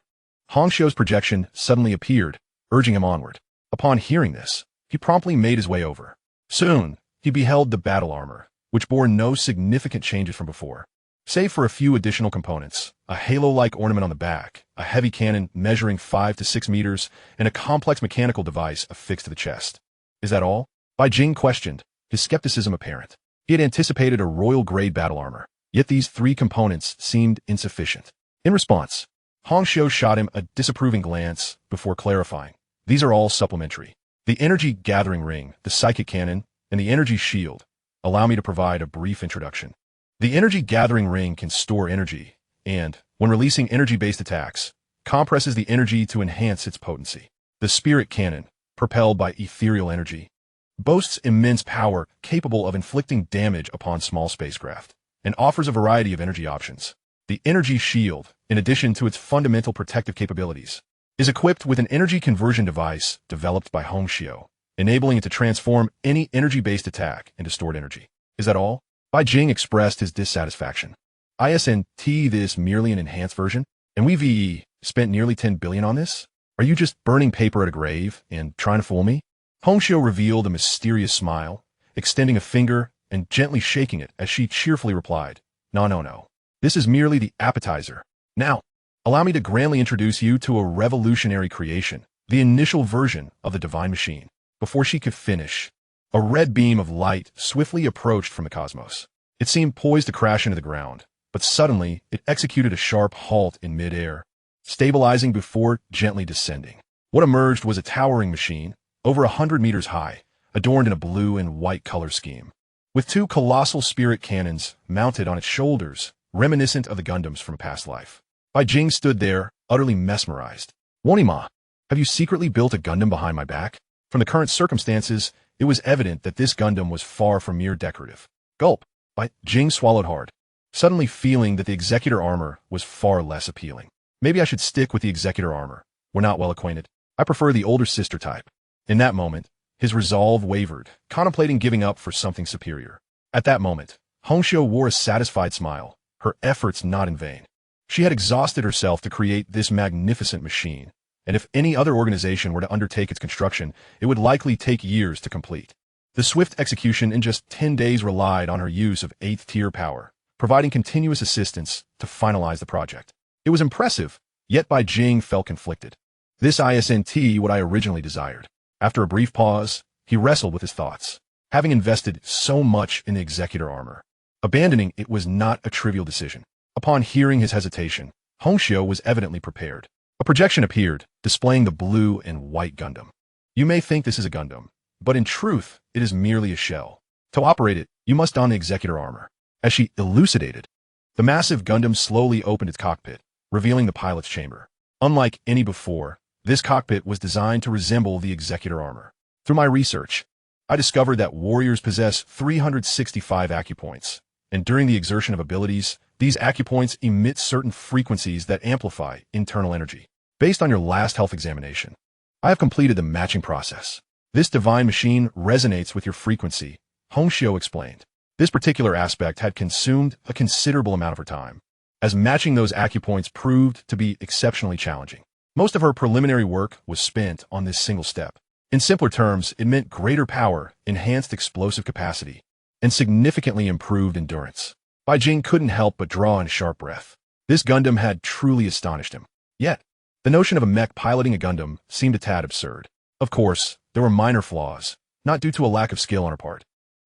Hong Xiu's projection suddenly appeared, urging him onward. Upon hearing this, he promptly made his way over. Soon, he beheld the battle armor, which bore no significant changes from before. Save for a few additional components, a halo-like ornament on the back, a heavy cannon measuring 5 to 6 meters, and a complex mechanical device affixed to the chest. Is that all? Bai Jing questioned, his skepticism apparent. He had anticipated a royal-grade battle armor, yet these 3 components seemed insufficient. In response, Hong Xiu shot him a disapproving glance before clarifying. These are all supplementary. The energy gathering ring, the psychic cannon, and the energy shield. Allow me to provide a brief introduction. The energy gathering ring can store energy, and, when releasing energy-based attacks, compresses the energy to enhance its potency. The spirit cannon, propelled by ethereal energy, boasts immense power capable of inflicting damage upon small spacecraft, and offers a variety of energy options. The energy shield, in addition to its fundamental protective capabilities, is equipped with an energy conversion device developed by Hongxiu, enabling it to transform any energy-based attack into stored energy. Is that all? Bai Jing expressed his dissatisfaction. Isn't this merely an enhanced version? And we've spent nearly 10 billion on this? Are you just burning paper at a grave and trying to fool me? Hongxiu revealed a mysterious smile, extending a finger and gently shaking it as she cheerfully replied, No. This is merely the appetizer. Now, allow me to grandly introduce you to a revolutionary creation, the initial version of the divine machine. Before she could finish, a red beam of light swiftly approached from the cosmos. It seemed poised to crash into the ground, but suddenly it executed a sharp halt in midair, stabilizing before gently descending. What emerged was a towering machine, over 100 meters high, adorned in a blue and white color scheme, with two colossal spirit cannons mounted on its shoulders, reminiscent of the Gundams from a past life. Bai Jing stood there, utterly mesmerized. Wonima, have you secretly built a Gundam behind my back? From the current circumstances, it was evident that this Gundam was far from mere decorative. Gulp. Bai Jing swallowed hard, suddenly feeling that the Executor armor was far less appealing. Maybe I should stick with the Executor armor. We're not well acquainted. I prefer the older sister type. In that moment, his resolve wavered, contemplating giving up for something superior. At that moment, Hongxiu wore a satisfied smile, her efforts not in vain. She had exhausted herself to create this magnificent machine, and if any other organization were to undertake its construction, it would likely take years to complete. The swift execution in just 10 days relied on her use of 8th-tier power, providing continuous assistance to finalize the project. It was impressive, yet Bai Jing felt conflicted. This isn't what I originally desired. After a brief pause, he wrestled with his thoughts. Having invested so much in the Executor armor, abandoning it was not a trivial decision. Upon hearing his hesitation, Hongxiu was evidently prepared. A projection appeared, displaying the blue and white Gundam. You may think this is a Gundam, but in truth, it is merely a shell. To operate it, you must don the Executor armor. As she elucidated, the massive Gundam slowly opened its cockpit, revealing the pilot's chamber. Unlike any before, this cockpit was designed to resemble the Executor armor. Through my research, I discovered that warriors possess 365 acupoints, and during the exertion of abilities, these acupoints emit certain frequencies that amplify internal energy. Based on your last health examination, I have completed the matching process. This divine machine resonates with your frequency, Hongxiu explained. This particular aspect had consumed a considerable amount of her time, as matching those acupoints proved to be exceptionally challenging. Most of her preliminary work was spent on this single step. In simpler terms, it meant greater power, enhanced explosive capacity, and significantly improved endurance. Bai Jing couldn't help but draw in a sharp breath. This Gundam had truly astonished him. Yet, the notion of a mech piloting a Gundam seemed a tad absurd. Of course, there were minor flaws, not due to a lack of skill on her part,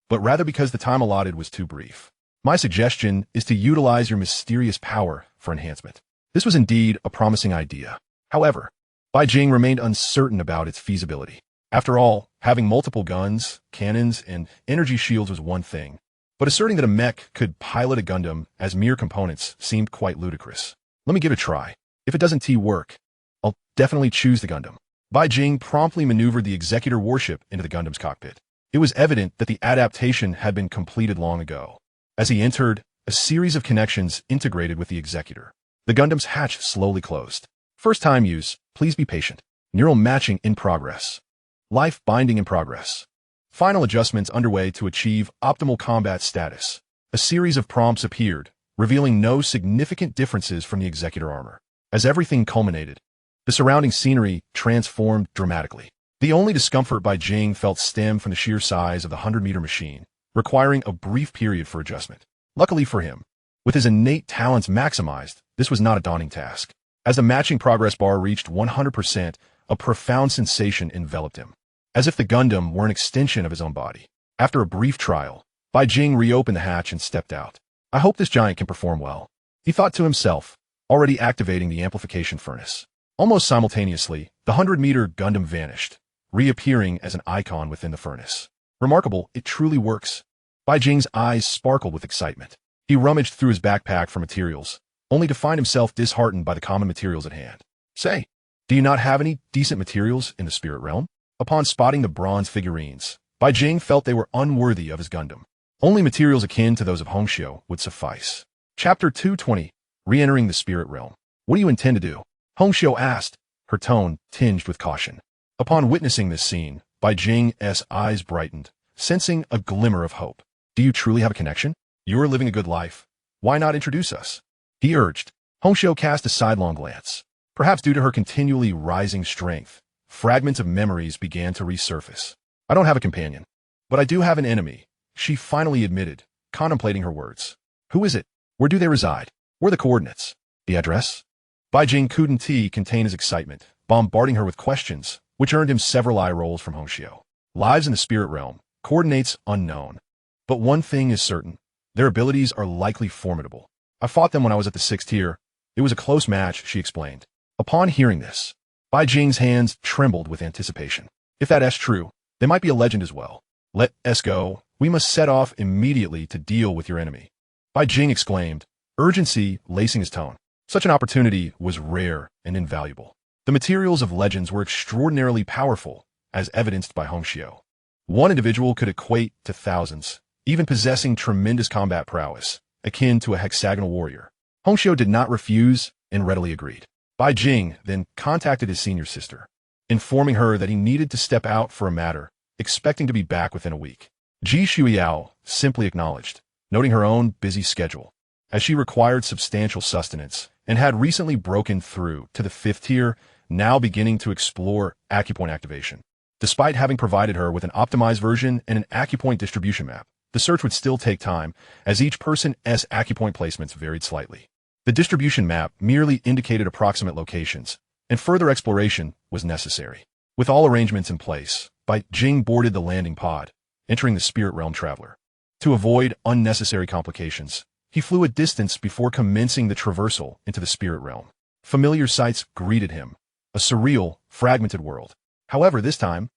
but rather because the time allotted was too brief. My suggestion is to utilize your mysterious power for enhancement. This was indeed a promising idea. However, Bai Jing remained uncertain about its feasibility. After all, having multiple guns, cannons, and energy shields was one thing, but asserting that a mech could pilot a Gundam as mere components seemed quite ludicrous. Let me give it a try. If it doesn't work, I'll definitely choose the Gundam. Bai Jing promptly maneuvered the Executor warship into the Gundam's cockpit. It was evident that the adaptation had been completed long ago. As he entered, a series of connections integrated with the Executor. The Gundam's hatch slowly closed. First time use, please be patient. Neural matching in progress. Life binding in progress. Final adjustments underway to achieve optimal combat status. A series of prompts appeared, revealing no significant differences from the Executor armor. As everything culminated, the surrounding scenery transformed dramatically. The only discomfort Bai Jing felt stemmed from the sheer size of the 100-meter machine, requiring a brief period for adjustment. Luckily for him, with his innate talents maximized, this was not a daunting task. As the matching progress bar reached 100%, a profound sensation enveloped him, as if the Gundam were an extension of his own body. After a brief trial, Bai Jing reopened the hatch and stepped out. I hope this giant can perform well, he thought to himself, already activating the amplification furnace. Almost simultaneously, the 100-meter Gundam vanished, reappearing as an icon within the furnace. Remarkable, it truly works. Bai Jing's eyes sparkled with excitement. He rummaged through his backpack for materials, only to find himself disheartened by the common materials at hand. Say, do you not have any decent materials in the spirit realm? Upon spotting the bronze figurines, Bai Jing felt they were unworthy of his Gundam. Only materials akin to those of Hongxiu would suffice. Chapter 220, Re-entering the Spirit Realm. What do you intend to do? Hongxiu asked, her tone tinged with caution. Upon witnessing this scene, Bai Jing's eyes brightened, sensing a glimmer of hope. Do you truly have a connection? You are living a good life. Why not introduce us? He urged. Hongxiu cast a sidelong glance. Perhaps due to her continually rising strength, fragments of memories began to resurface. I don't have a companion, but I do have an enemy, she finally admitted, contemplating her words. Who is it? Where do they reside? Where are the coordinates? The address? Bai Jing couldn't contain his excitement, bombarding her with questions, which earned him several eye rolls from Hongxiu. Lives in the spirit realm, coordinates unknown. But one thing is certain, their abilities are likely formidable. I fought them when I was at the 6th tier. It was a close match, she explained. Upon hearing this, Bai Jing's hands trembled with anticipation. If that is true, they might be a legend as well. Let us go. We must set off immediately to deal with your enemy. Bai Jing exclaimed, urgency lacing his tone. Such an opportunity was rare and invaluable. The materials of legends were extraordinarily powerful, as evidenced by Hongxiu. One individual could equate to thousands, even possessing tremendous combat prowess, akin to a hexagonal warrior. Hongxiu did not refuse and readily agreed. Bai Jing then contacted his senior sister, informing her that he needed to step out for a matter, expecting to be back within a week. Ji Shuiyao simply acknowledged, noting her own busy schedule, as she required substantial sustenance and had recently broken through to the 5th tier, now beginning to explore acupoint activation. Despite having provided her with an optimized version and an acupoint distribution map, the search would still take time, as each person's acupoint placements varied slightly. The distribution map merely indicated approximate locations, and further exploration was necessary. With all arrangements in place, Bai Jing boarded the landing pod, entering the spirit realm traveler. To avoid unnecessary complications, he flew a distance before commencing the traversal into the spirit realm. Familiar sights greeted him, a surreal, fragmented world. However, this time,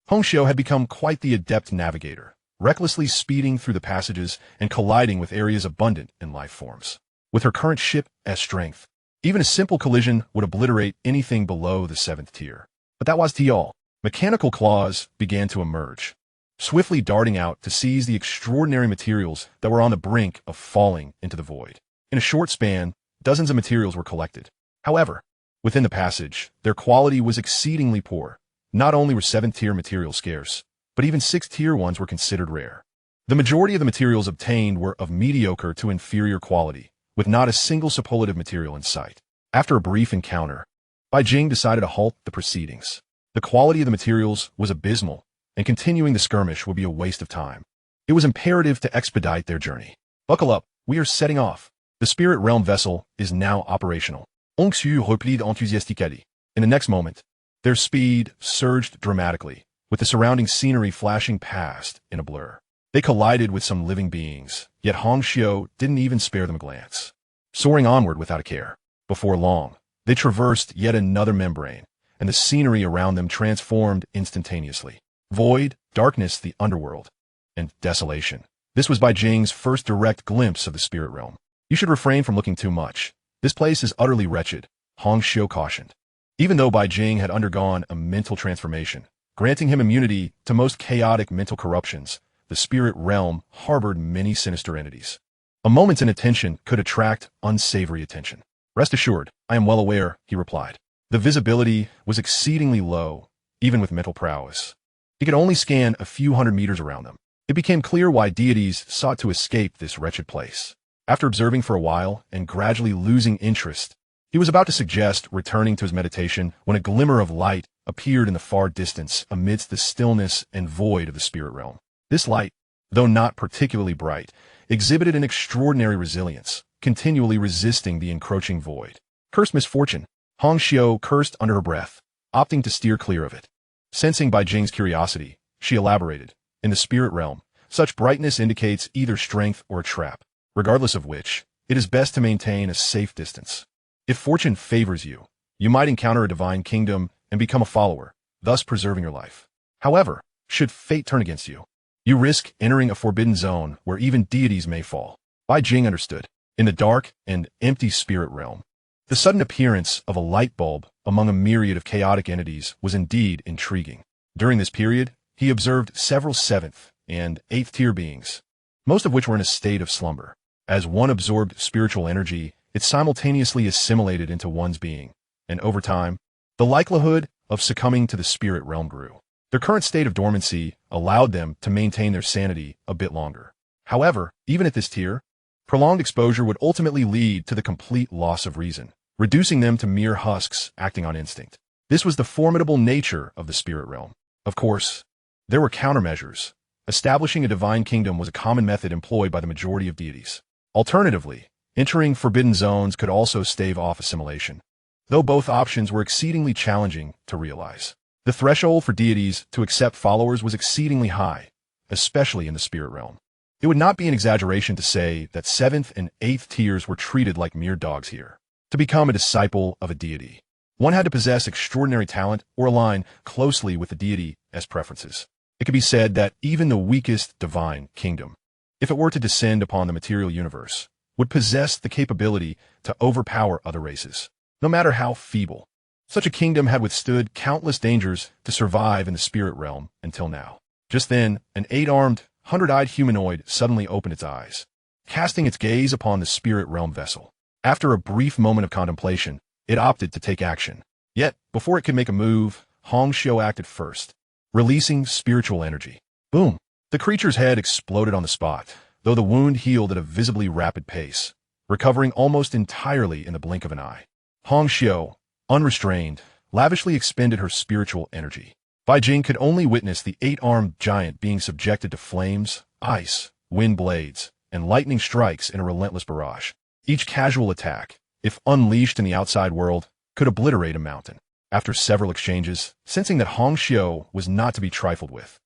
Hongxiu had become quite the adept navigator, recklessly speeding through the passages and colliding with areas abundant in life forms. With her current ship's strength, even a simple collision would obliterate anything below the 7th tier. But that was all. Mechanical claws began to emerge, swiftly darting out to seize the extraordinary materials that were on the brink of falling into the void. In a short span, dozens of materials were collected. However, within the passage, their quality was exceedingly poor. Not only were 7th tier materials scarce, but even 6th tier ones were considered rare. The majority of the materials obtained were of mediocre to inferior quality, with not a single superlative material in sight. After a brief encounter, Bai Jing decided to halt the proceedings. The quality of the materials was abysmal, and continuing the skirmish would be a waste of time. It was imperative to expedite their journey. Buckle up, we are setting off. The spirit realm vessel is now operational. Hongxiu replied enthusiastically. In the next moment, their speed surged dramatically, with the surrounding scenery flashing past in a blur. They collided with some living beings, yet Hongxiu didn't even spare them a glance. Soaring onward without a care. Before long, they traversed yet another membrane, and the scenery around them transformed instantaneously. Void, darkness, the underworld, and desolation. This was Bai Jing's first direct glimpse of the spirit realm. You should refrain from looking too much. This place is utterly wretched, Hongxiu cautioned. Even though Bai Jing had undergone a mental transformation, granting him immunity to most chaotic mental corruptions, the spirit realm harbored many sinister entities. A moment's inattention could attract unsavory attention. Rest assured, I am well aware, he replied. The visibility was exceedingly low, even with mental prowess. He could only scan a few hundred meters around them. It became clear why deities sought to escape this wretched place. After observing for a while and gradually losing interest, he was about to suggest returning to his meditation when a glimmer of light appeared in the far distance amidst the stillness and void of the spirit realm. This light, though not particularly bright, exhibited an extraordinary resilience, continually resisting the encroaching void. Cursed misfortune, Hongxiu cursed under her breath, opting to steer clear of it. Sensing Bai Jing's curiosity, she elaborated. In the spirit realm, such brightness indicates either strength or a trap, regardless of which, it is best to maintain a safe distance. If fortune favors you, you might encounter a divine kingdom and become a follower, thus preserving your life. However, should fate turn against you, you risk entering a forbidden zone where even deities may fall. Bai Jing understood. In the dark and empty spirit realm, the sudden appearance of a light bulb among a myriad of chaotic entities was indeed intriguing. During this period, he observed several 7th and 8th tier beings, most of which were in a state of slumber. As one absorbed spiritual energy, it simultaneously assimilated into one's being, and over time, The likelihood of succumbing to the spirit realm grew. Their current state of dormancy allowed them to maintain their sanity a bit longer. However, even at this tier, prolonged exposure would ultimately lead to the complete loss of reason, reducing them to mere husks acting on instinct. This was the formidable nature of the spirit realm. Of course, there were countermeasures. Establishing a divine kingdom was a common method employed by the majority of deities. Alternatively, entering forbidden zones could also stave off assimilation, though both options were exceedingly challenging to realize. The threshold for deities to accept followers was exceedingly high, especially in the spirit realm. It would not be an exaggeration to say that 7th and 8th tiers were treated like mere dogs here. To become a disciple of a deity, one had to possess extraordinary talent or align closely with the deity as preferences. It could be said that even the weakest divine kingdom, if it were to descend upon the material universe, would possess the capability to overpower other races, no matter how feeble. Such a kingdom had withstood countless dangers to survive in the spirit realm until now. Just then, an 8-armed, 100-eyed humanoid suddenly opened its eyes, casting its gaze upon the spirit realm vessel. After a brief moment of contemplation, it opted to take action. Yet, before it could make a move, Hong Xiu acted first, releasing spiritual energy. Boom! The creature's head exploded on the spot, though the wound healed at a visibly rapid pace, recovering almost entirely in the blink of an eye. Hong Xiu, unrestrained, lavishly expended her spiritual energy. Bai Jing could only witness the 8-armed giant being subjected to flames, ice, wind blades, and lightning strikes in a relentless barrage. Each casual attack, if unleashed in the outside world, could obliterate a mountain. After several exchanges, sensing that Hong Xiu was not to be trifled with,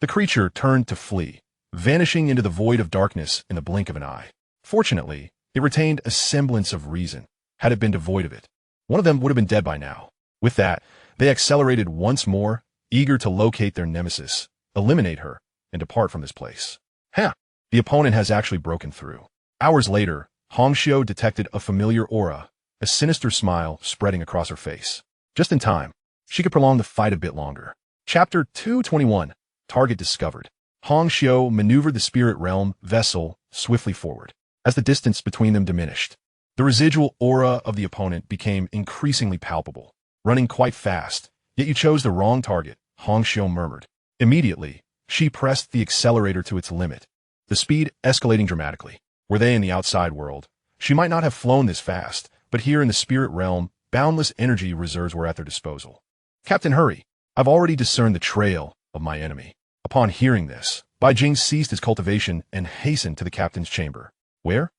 the creature turned to flee, vanishing into the void of darkness in the blink of an eye. Fortunately, it retained a semblance of reason. Had it been devoid of it, one of them would have been dead by now. With that, they accelerated once more, eager to locate their nemesis, eliminate her, and depart from this place. The opponent has actually broken through. Hours later, Hong Xiu detected a familiar aura, a sinister smile spreading across her face. Just in time, she could prolong the fight a bit longer. Chapter 221, Target Discovered. Hong Xiu maneuvered the spirit realm vessel swiftly forward. As the distance between them diminished, the residual aura of the opponent became increasingly palpable. Running quite fast, yet you chose the wrong target, Hong Xiu murmured. Immediately, she pressed the accelerator to its limit, the speed escalating dramatically. Were they in the outside world, she might not have flown this fast, but here in the spirit realm, boundless energy reserves were at their disposal. Captain, hurry! I've already discerned the trail of my enemy. Upon hearing this, Bai Jing ceased his cultivation and hastened to the captain's chamber. Where?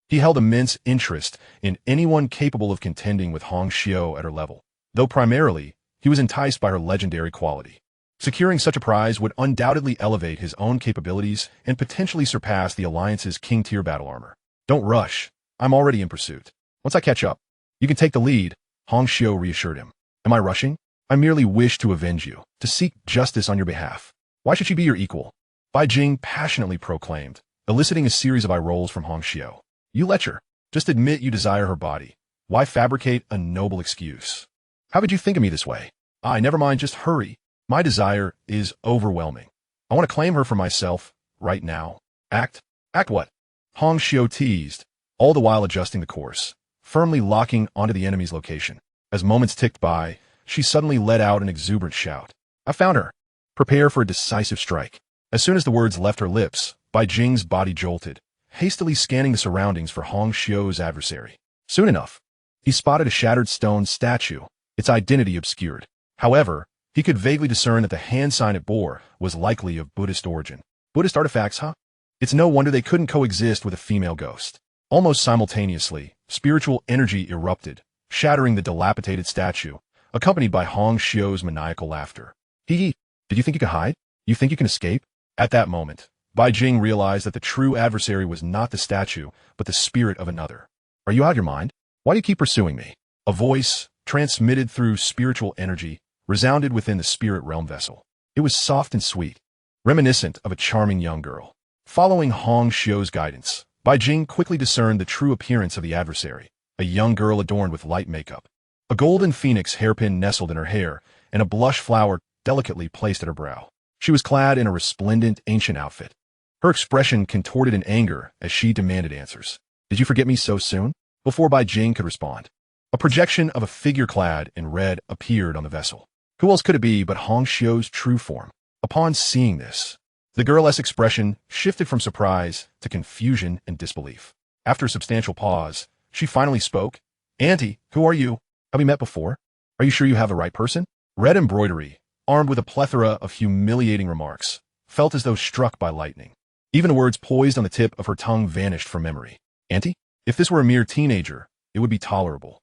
He held immense interest in anyone capable of contending with Hong Xiu at her level, though primarily, he was enticed by her legendary quality. Securing such a prize would undoubtedly elevate his own capabilities and potentially surpass the Alliance's king-tier battle armor. Don't rush. I'm already in pursuit. Once I catch up, you can take the lead, Hong Xiu reassured him. Am I rushing? I merely wish to avenge you, to seek justice on your behalf. Why should she be your equal? Bai Jing passionately proclaimed, eliciting a series of eye rolls from Hong Xiu. You let her. Just admit you desire her body. Why fabricate a noble excuse? How could you think of me this way? Never mind, just hurry. My desire is overwhelming. I want to claim her for myself, right now. Act what? Hong Xiu teased, all the while adjusting the course, firmly locking onto the enemy's location. As moments ticked by, she suddenly let out an exuberant shout. I found her. Prepare for a decisive strike. As soon as the words left her lips, Bai Jing's body jolted, hastily scanning the surroundings for Hong Xiu's adversary. Soon enough, he spotted a shattered stone statue, its identity obscured. However, he could vaguely discern that the hand sign it bore was likely of Buddhist origin. Buddhist artifacts, huh? It's no wonder they couldn't coexist with a female ghost. Almost simultaneously, spiritual energy erupted, shattering the dilapidated statue, accompanied by Hong Xiu's maniacal laughter. Did you think you could hide? You think you can escape? At that moment, Bai Jing realized that the true adversary was not the statue, but the spirit of another. Are you out of your mind? Why do you keep pursuing me? A voice, transmitted through spiritual energy, resounded within the spirit realm vessel. It was soft and sweet, reminiscent of a charming young girl. Following Hong Xiu's guidance, Bai Jing quickly discerned the true appearance of the adversary, a young girl adorned with light makeup. A golden phoenix hairpin nestled in her hair, and a blush flower delicately placed at her brow. She was clad in a resplendent, ancient outfit. Her expression contorted in anger as she demanded answers. Did you forget me so soon? Before Bai Jing could respond, A projection of a figure clad in red appeared on the vessel. Who else could it be but Hong Xiu's true form? Upon seeing this, the girl's expression shifted from surprise to confusion and disbelief. After a substantial pause, she finally spoke. Auntie, who are you? Have we met before? Are you sure you have the right person? Red embroidery, armed with a plethora of humiliating remarks, felt as though struck by lightning. Even the words poised on the tip of her tongue vanished from memory. Auntie? If this were a mere teenager, it would be tolerable.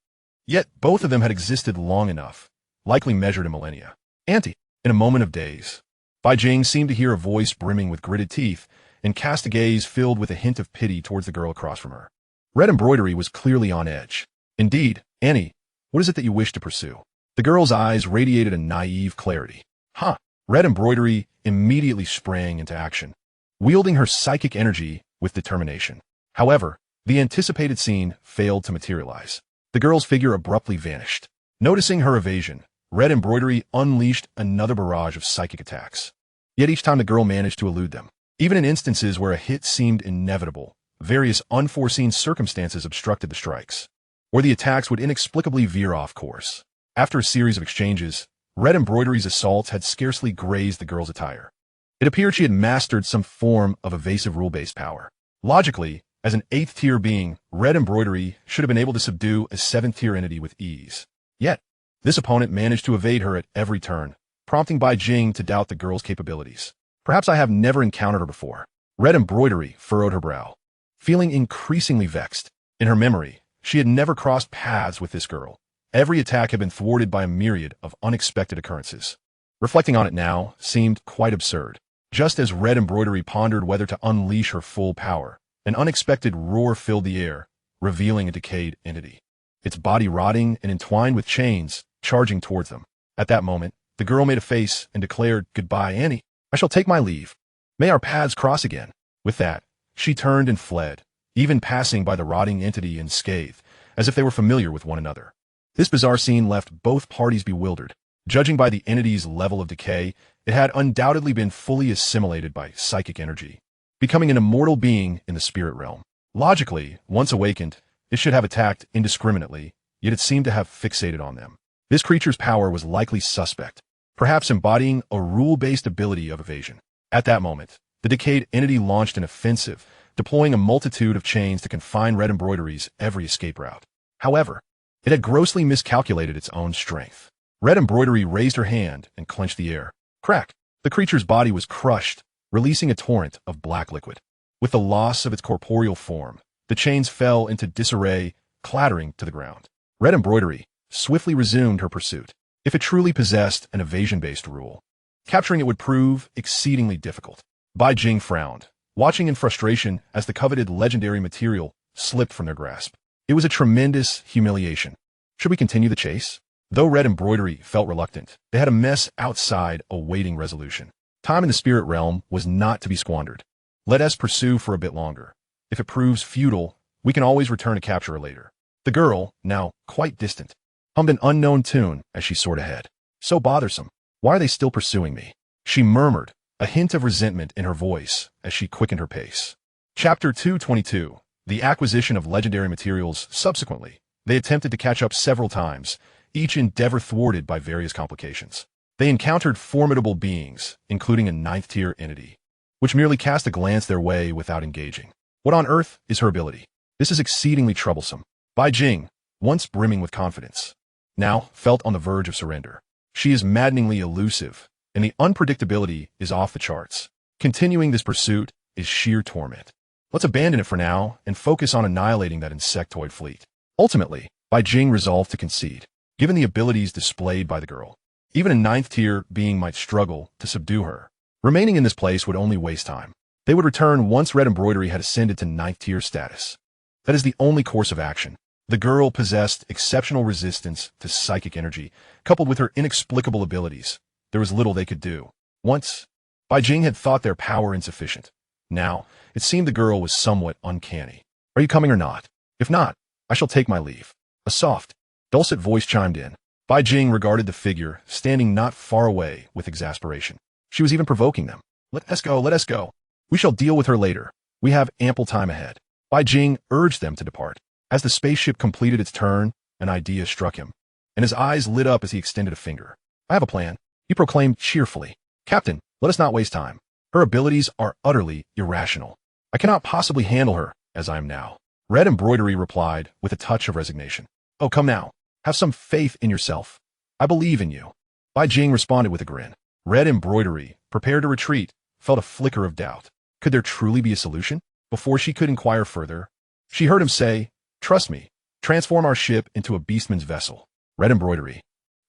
Yet both of them had existed long enough, likely measured in millennia. Auntie, in a moment of daze, Bai Jing seemed to hear a voice brimming with gritted teeth and cast a gaze filled with a hint of pity towards the girl across from her. Red embroidery was clearly on edge. Indeed, Annie, what is it that you wish to pursue? The girl's eyes radiated a naive clarity. Huh. Red embroidery immediately sprang into action, wielding her psychic energy with determination. However, the anticipated scene failed to materialize. The girl's figure abruptly vanished. Noticing her evasion, Red embroidery unleashed another barrage of psychic attacks. Yet each time the girl managed to elude them. Even in instances where a hit seemed inevitable, various unforeseen circumstances obstructed the strikes, or the attacks would inexplicably veer off course. After a series of exchanges, Red embroidery's assaults had scarcely grazed the girl's attire. It appeared she had mastered some form of evasive rule-based power. Logically, as an 8th-tier being, Red embroidery should have been able to subdue a 7th-tier entity with ease. Yet, this opponent managed to evade her at every turn, prompting Bai Jing to doubt the girl's capabilities. Perhaps I have never encountered her before. Red embroidery furrowed her brow, feeling increasingly vexed. In her memory, she had never crossed paths with this girl. Every attack had been thwarted by a myriad of unexpected occurrences. Reflecting on it now seemed quite absurd. Just as Red embroidery pondered whether to unleash her full power, an unexpected roar filled the air, revealing a decayed entity. Its body rotting and entwined with chains, charging towards them. At that moment, the girl made a face and declared, "Goodbye, Annie. I shall take my leave. May our paths cross again." With that, she turned and fled, even passing by the rotting entity unscathed, as if they were familiar with one another. This bizarre scene left both parties bewildered. Judging by the entity's level of decay, it had undoubtedly been fully assimilated by psychic energy, becoming an immortal being in the spirit realm. Logically, once awakened, it should have attacked indiscriminately, yet it seemed to have fixated on them. This creature's power was likely suspect, perhaps embodying a rule-based ability of evasion. At that moment, the decayed entity launched an offensive, deploying a multitude of chains to confine Red embroidery's every escape route. However, it had grossly miscalculated its own strength. Red embroidery raised her hand and clenched the air. Crack! The creature's body was crushed, releasing a torrent of black liquid. With the loss of its corporeal form, the chains fell into disarray, clattering to the ground. Red embroidery swiftly resumed her pursuit. If it truly possessed an evasion-based rule, capturing it would prove exceedingly difficult. Bai Jing frowned, watching in frustration as the coveted legendary material slipped from their grasp. It was a tremendous humiliation. Should we continue the chase? Though Red embroidery felt reluctant, they had a mess outside awaiting resolution. Time in the spirit realm was not to be squandered. Let us pursue for a bit longer. If it proves futile, we can always return to capture her later. The girl, now quite distant, hummed an unknown tune as she soared ahead. So bothersome. Why are they still pursuing me? She murmured, a hint of resentment in her voice as she quickened her pace. Chapter 222. The acquisition of legendary materials. Subsequently, they attempted to catch up several times, each endeavor thwarted by various complications. They encountered formidable beings, including a 9th-tier entity, which merely cast a glance their way without engaging. What on earth is her ability? This is exceedingly troublesome. Bai Jing, once brimming with confidence, now felt on the verge of surrender. She is maddeningly elusive, and the unpredictability is off the charts. Continuing this pursuit is sheer torment. Let's abandon it for now and focus on annihilating that insectoid fleet. Ultimately, Bai Jing resolved to concede. Given the abilities displayed by the girl, even a 9th-tier being might struggle to subdue her. Remaining in this place would only waste time. They would return once Red embroidery had ascended to 9th-tier status. That is the only course of action. The girl possessed exceptional resistance to psychic energy, coupled with her inexplicable abilities. There was little they could do. Once, Bai Jing had thought their power insufficient. Now, it seemed the girl was somewhat uncanny. Are you coming or not? If not, I shall take my leave. A soft, dulcet voice chimed in. Bai Jing regarded the figure, standing not far away, with exasperation. She was even provoking them. Let us go, let us go. We shall deal with her later. We have ample time ahead. Bai Jing urged them to depart. As the spaceship completed its turn, an idea struck him, and his eyes lit up as he extended a finger. I have a plan, he proclaimed cheerfully. Captain, let us not waste time. Her abilities are utterly irrational. I cannot possibly handle her as I am now. Red Embroidery replied with a touch of resignation. Oh, come now. Have some faith in yourself. I believe in you. Bai Jing responded with a grin. Red Embroidery, prepared to retreat, felt a flicker of doubt. Could there truly be a solution? Before she could inquire further, she heard him say, Trust me, transform our ship into a beastman's vessel. Red Embroidery.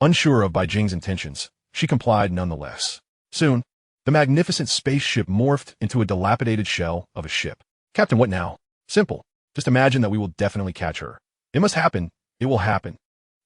Unsure of Bai Jing's intentions, she complied nonetheless. Soon, the magnificent spaceship morphed into a dilapidated shell of a ship. Captain, what now? Simple. Just imagine that we will definitely catch her. It must happen. It will happen.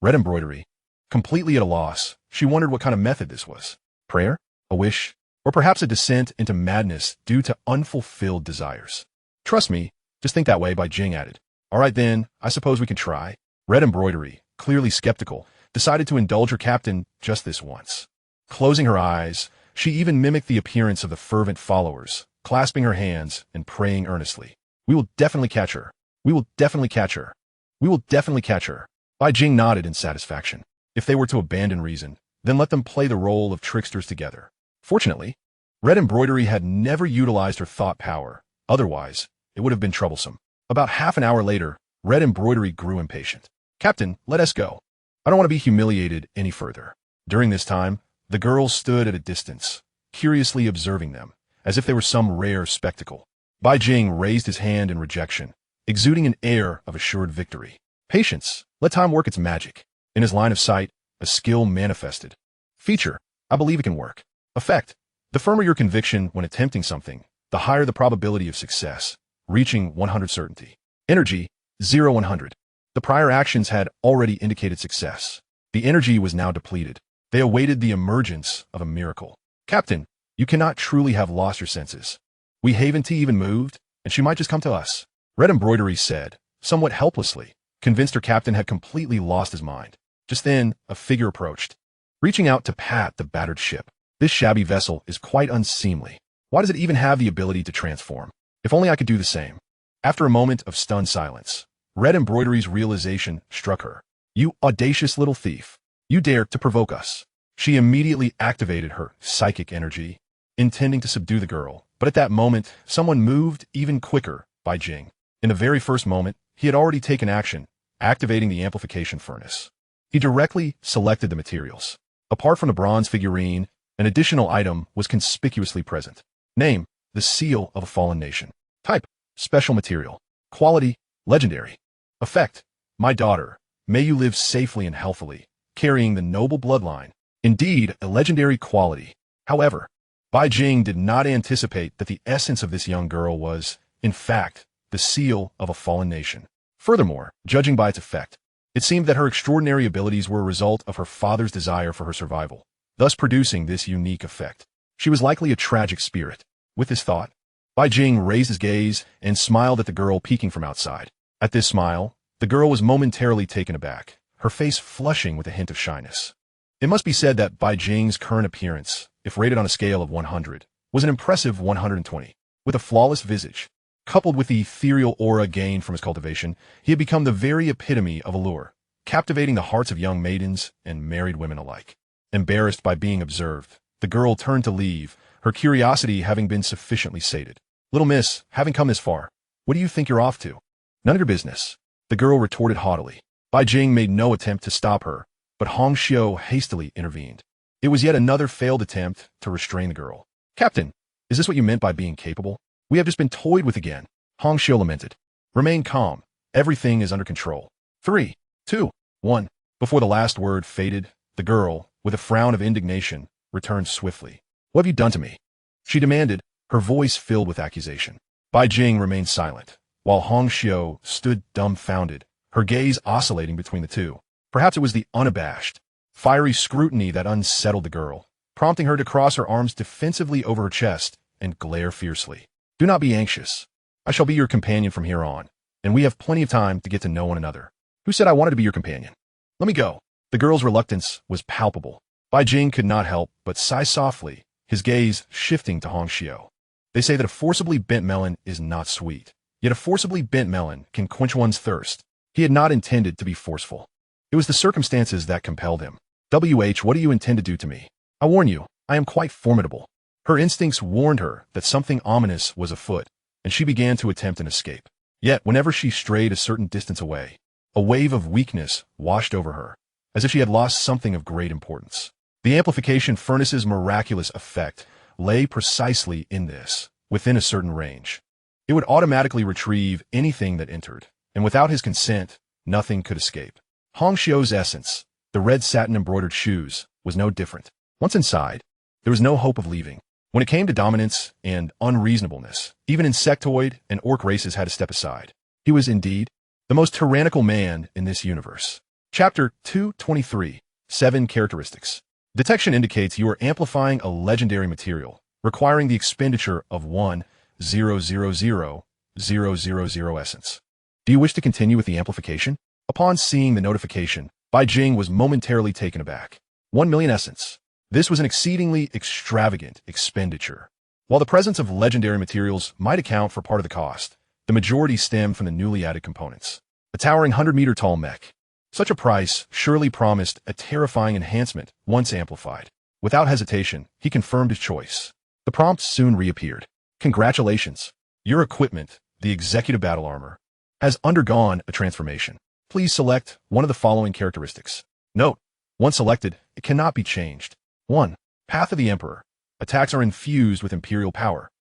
Red Embroidery. Completely at a loss, she wondered what kind of method this was. Prayer? A wish? Or perhaps a descent into madness due to unfulfilled desires. Trust me, just think that way, Bai Jing added. All right then, I suppose we can try. Red Embroidery, clearly skeptical, decided to indulge her captain just this once. Closing her eyes, she even mimicked the appearance of the fervent followers, clasping her hands and praying earnestly. We will definitely catch her. We will definitely catch her. We will definitely catch her. Bai Jing nodded in satisfaction. If they were to abandon reason, then let them play the role of tricksters together. Fortunately, Red Embroidery had never utilized her thought power. Otherwise, it would have been troublesome. About half an hour later, Red Embroidery grew impatient. Captain, let us go. I don't want to be humiliated any further. During this time, the girls stood at a distance, curiously observing them, as if they were some rare spectacle. Bai Jing raised his hand in rejection, exuding an air of assured victory. Patience, let time work its magic. In his line of sight, a skill manifested. Feature, I believe it can work. Effect, the firmer your conviction when attempting something, the higher the probability of success, reaching 100 certainty. Energy, 0-100. The prior actions had already indicated success. The energy was now depleted. They awaited the emergence of a miracle. Captain, you cannot truly have lost your senses. We haven't even moved, and she might just come to us. Red Embroidery said, somewhat helplessly, convinced her captain had completely lost his mind. Just then, a figure approached, reaching out to pat the battered ship. This shabby vessel is quite unseemly. Why does it even have the ability to transform? If only I could do the same. After a moment of stunned silence, Red Embroidery's realization struck her. You audacious little thief. You dare to provoke us. She immediately activated her psychic energy, intending to subdue the girl. But at that moment, someone moved even quicker. Bai Jing. In the very first moment, he had already taken action, activating the amplification furnace. He directly selected the materials. Apart from the bronze figurine, an additional item was conspicuously present. Name, the seal of a fallen nation. Type, special material. Quality, legendary. Effect, my daughter, may you live safely and healthily, carrying the noble bloodline. Indeed, a legendary quality. However, Bai Jing did not anticipate that the essence of this young girl was, in fact, the seal of a fallen nation. Furthermore, judging by its effect, it seemed that her extraordinary abilities were a result of her father's desire for her survival, thus producing this unique effect. She was likely a tragic spirit. With this thought, Bai Jing raised his gaze and smiled at the girl peeking from outside. At this smile, the girl was momentarily taken aback, her face flushing with a hint of shyness. It must be said that Bai Jing's current appearance, if rated on a scale of 100, was an impressive 120. With a flawless visage, coupled with the ethereal aura gained from his cultivation, he had become the very epitome of allure, captivating the hearts of young maidens and married women alike. Embarrassed by being observed, the girl turned to leave, her curiosity having been sufficiently sated. Little miss, having come this far, what do you think you're off to? None of your business, the girl retorted haughtily. Bai Jing made no attempt to stop her, but Hong Xiu hastily intervened. It was yet another failed attempt to restrain the girl. Captain, is this what you meant by being capable? We have just been toyed with again, Hong Xiu lamented. Remain calm, everything is under control. 3, 2, 1. Before the last word faded, the girl, with a frown of indignation, returned swiftly. What have you done to me? She demanded, her voice filled with accusation. Bai Jing remained silent, while Hong Xiu stood dumbfounded, her gaze oscillating between the two. Perhaps it was the unabashed, fiery scrutiny that unsettled the girl, prompting her to cross her arms defensively over her chest and glare fiercely. Do not be anxious. I shall be your companion from here on, and we have plenty of time to get to know one another. Who said I wanted to be your companion? Let me go. The girl's reluctance was palpable. Bai Jing could not help but sigh softly, his gaze shifting to Hong Xiu. They say that a forcibly bent melon is not sweet, yet a forcibly bent melon can quench one's thirst. He had not intended to be forceful. It was the circumstances that compelled him. What do you intend to do to me? I warn you, I am quite formidable. Her instincts warned her that something ominous was afoot, and she began to attempt an escape. Yet, whenever she strayed a certain distance away, a wave of weakness washed over her, as if she had lost something of great importance. The amplification furnace's miraculous effect lay precisely in this, within a certain range. It would automatically retrieve anything that entered, and without his consent, nothing could escape. Hong Xiu's essence, the red satin-embroidered shoes, was no different. Once inside, there was no hope of leaving. When it came to dominance and unreasonableness, even insectoid and orc races had to step aside. He was, indeed, the most tyrannical man in this universe. Chapter 223. 7 Characteristics. Detection indicates you are amplifying a legendary material, requiring the expenditure of 1,000,000 essence. Do you wish to continue with the amplification? Upon seeing the notification, Bai Jing was momentarily taken aback. 1,000,000 essence. This was an exceedingly extravagant expenditure. While the presence of legendary materials might account for part of the cost, the majority stemmed from the newly added components. A towering 100-meter-tall mech. Such a price surely promised a terrifying enhancement once amplified. Without hesitation, he confirmed his choice. The prompt soon reappeared. Congratulations. Your equipment, the executive battle armor, has undergone a transformation. Please select one of the following characteristics. Note, once selected, it cannot be changed. 1. Path of the Emperor. Attacks are infused with Imperial power,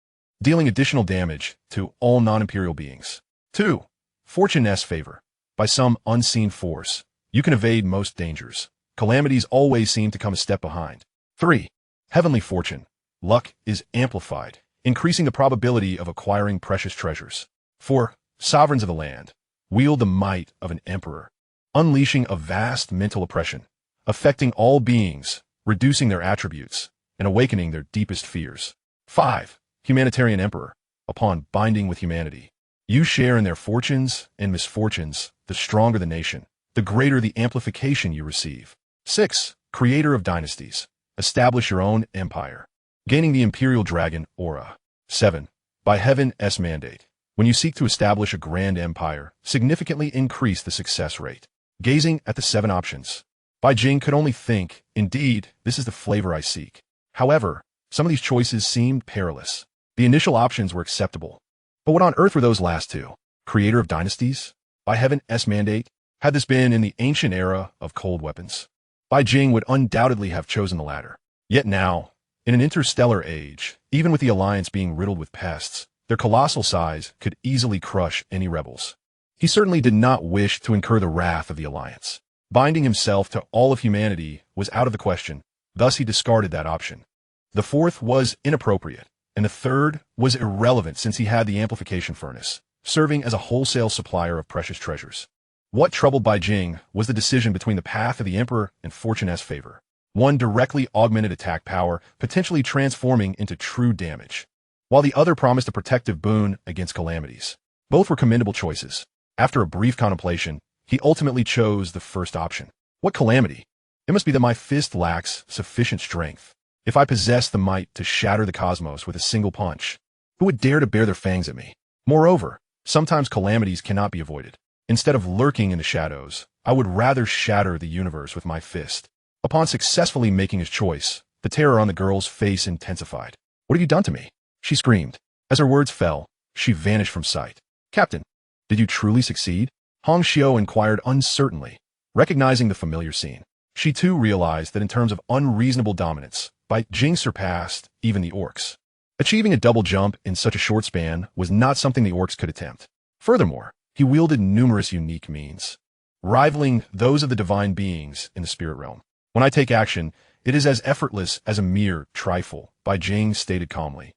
dealing additional damage to all non-Imperial beings. 2. Fortune's favor. By some unseen force, you can evade most dangers. Calamities always seem to come a step behind. 3. Heavenly fortune. Luck is amplified, increasing the probability of acquiring precious treasures. 4. Sovereigns of the land. Wield the might of an emperor, unleashing a vast mental oppression, affecting all beings, reducing their attributes, and awakening their deepest fears. 5. Humanitarian emperor. Upon binding with humanity, you share in their fortunes and misfortunes. The stronger the nation, the greater the amplification you receive. 6. Creator of dynasties. Establish your own empire, gaining the Imperial Dragon aura. 7. By Heaven's mandate. When you seek to establish a grand empire, significantly increase the success rate. Gazing at the 7 options, Bai Jing could only think, indeed, this is the flavor I seek. However, some of these choices seemed perilous. The initial options were acceptable. But what on earth were those last 2? Creator of dynasties? By Heaven's mandate? Had this been in the ancient era of cold weapons, Bai Jing would undoubtedly have chosen the latter. Yet now, in an interstellar age, even with the Alliance being riddled with pests, their colossal size could easily crush any rebels. He certainly did not wish to incur the wrath of the Alliance. Binding himself to all of humanity was out of the question, thus he discarded that option. The 4th was inappropriate, and the 3rd was irrelevant since he had the amplification furnace, serving as a wholesale supplier of precious treasures. What troubled Bai Jing was the decision between the path of the Emperor and Fortune's favor. One directly augmented attack power, potentially transforming into true damage, while the other promised a protective boon against calamities. Both were commendable choices. After a brief contemplation, he ultimately chose the first option. What calamity? It must be that my fist lacks sufficient strength. If I possessed the might to shatter the cosmos with a single punch, who would dare to bare their fangs at me? Moreover, sometimes calamities cannot be avoided. Instead of lurking in the shadows, I would rather shatter the universe with my fist. Upon successfully making his choice, the terror on the girl's face intensified. What have you done to me? She screamed. As her words fell, she vanished from sight. Captain, did you truly succeed? Hong Xiu inquired uncertainly, recognizing the familiar scene. She too realized that in terms of unreasonable dominance, Bai Jing surpassed even the orcs. Achieving a double jump in such a short span was not something the orcs could attempt. Furthermore, he wielded numerous unique means, rivaling those of the divine beings in the spirit realm. When I take action, it is as effortless as a mere trifle, Bai Jing stated calmly,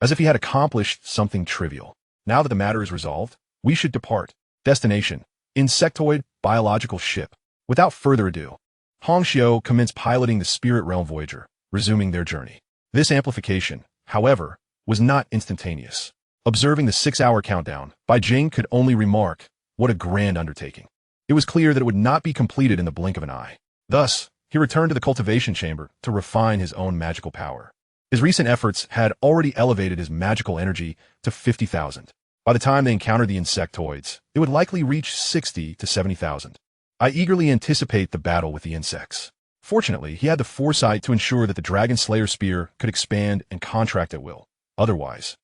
as if he had accomplished something trivial. Now that the matter is resolved, we should depart. Destination: insectoid biological ship. Without further ado, Hong Xiu commenced piloting the spirit realm Voyager, resuming their journey. This amplification, however, was not instantaneous. Observing the 6-hour countdown, Bai Jing could only remark, what a grand undertaking. It was clear that it would not be completed in the blink of an eye. Thus, he returned to the cultivation chamber to refine his own magical power. His recent efforts had already elevated his magical energy to 50,000. By the time they encountered the insectoids, it would likely reach 60 to 70,000. I eagerly anticipate the battle with the insects. Fortunately, he had the foresight to ensure that the Dragon Slayer spear could expand and contract at will. Otherwise,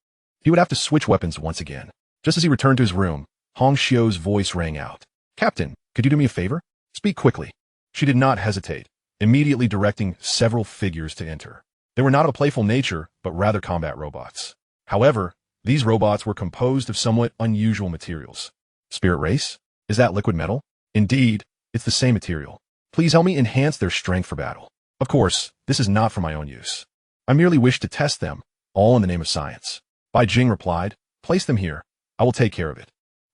he would have to switch weapons once again. Just as he returned to his room, Hong Xiu's voice rang out. Captain, could you do me a favor? Speak quickly. She did not hesitate, immediately directing several figures to enter. They were not of a playful nature, but rather combat robots. However, these robots were composed of somewhat unusual materials. Spirit race? Is that liquid metal? Indeed, it's the same material. Please help me enhance their strength for battle. Of course, this is not for my own use. I merely wish to test them, all in the name of science. Bai Jing replied, place them here. I will take care of it.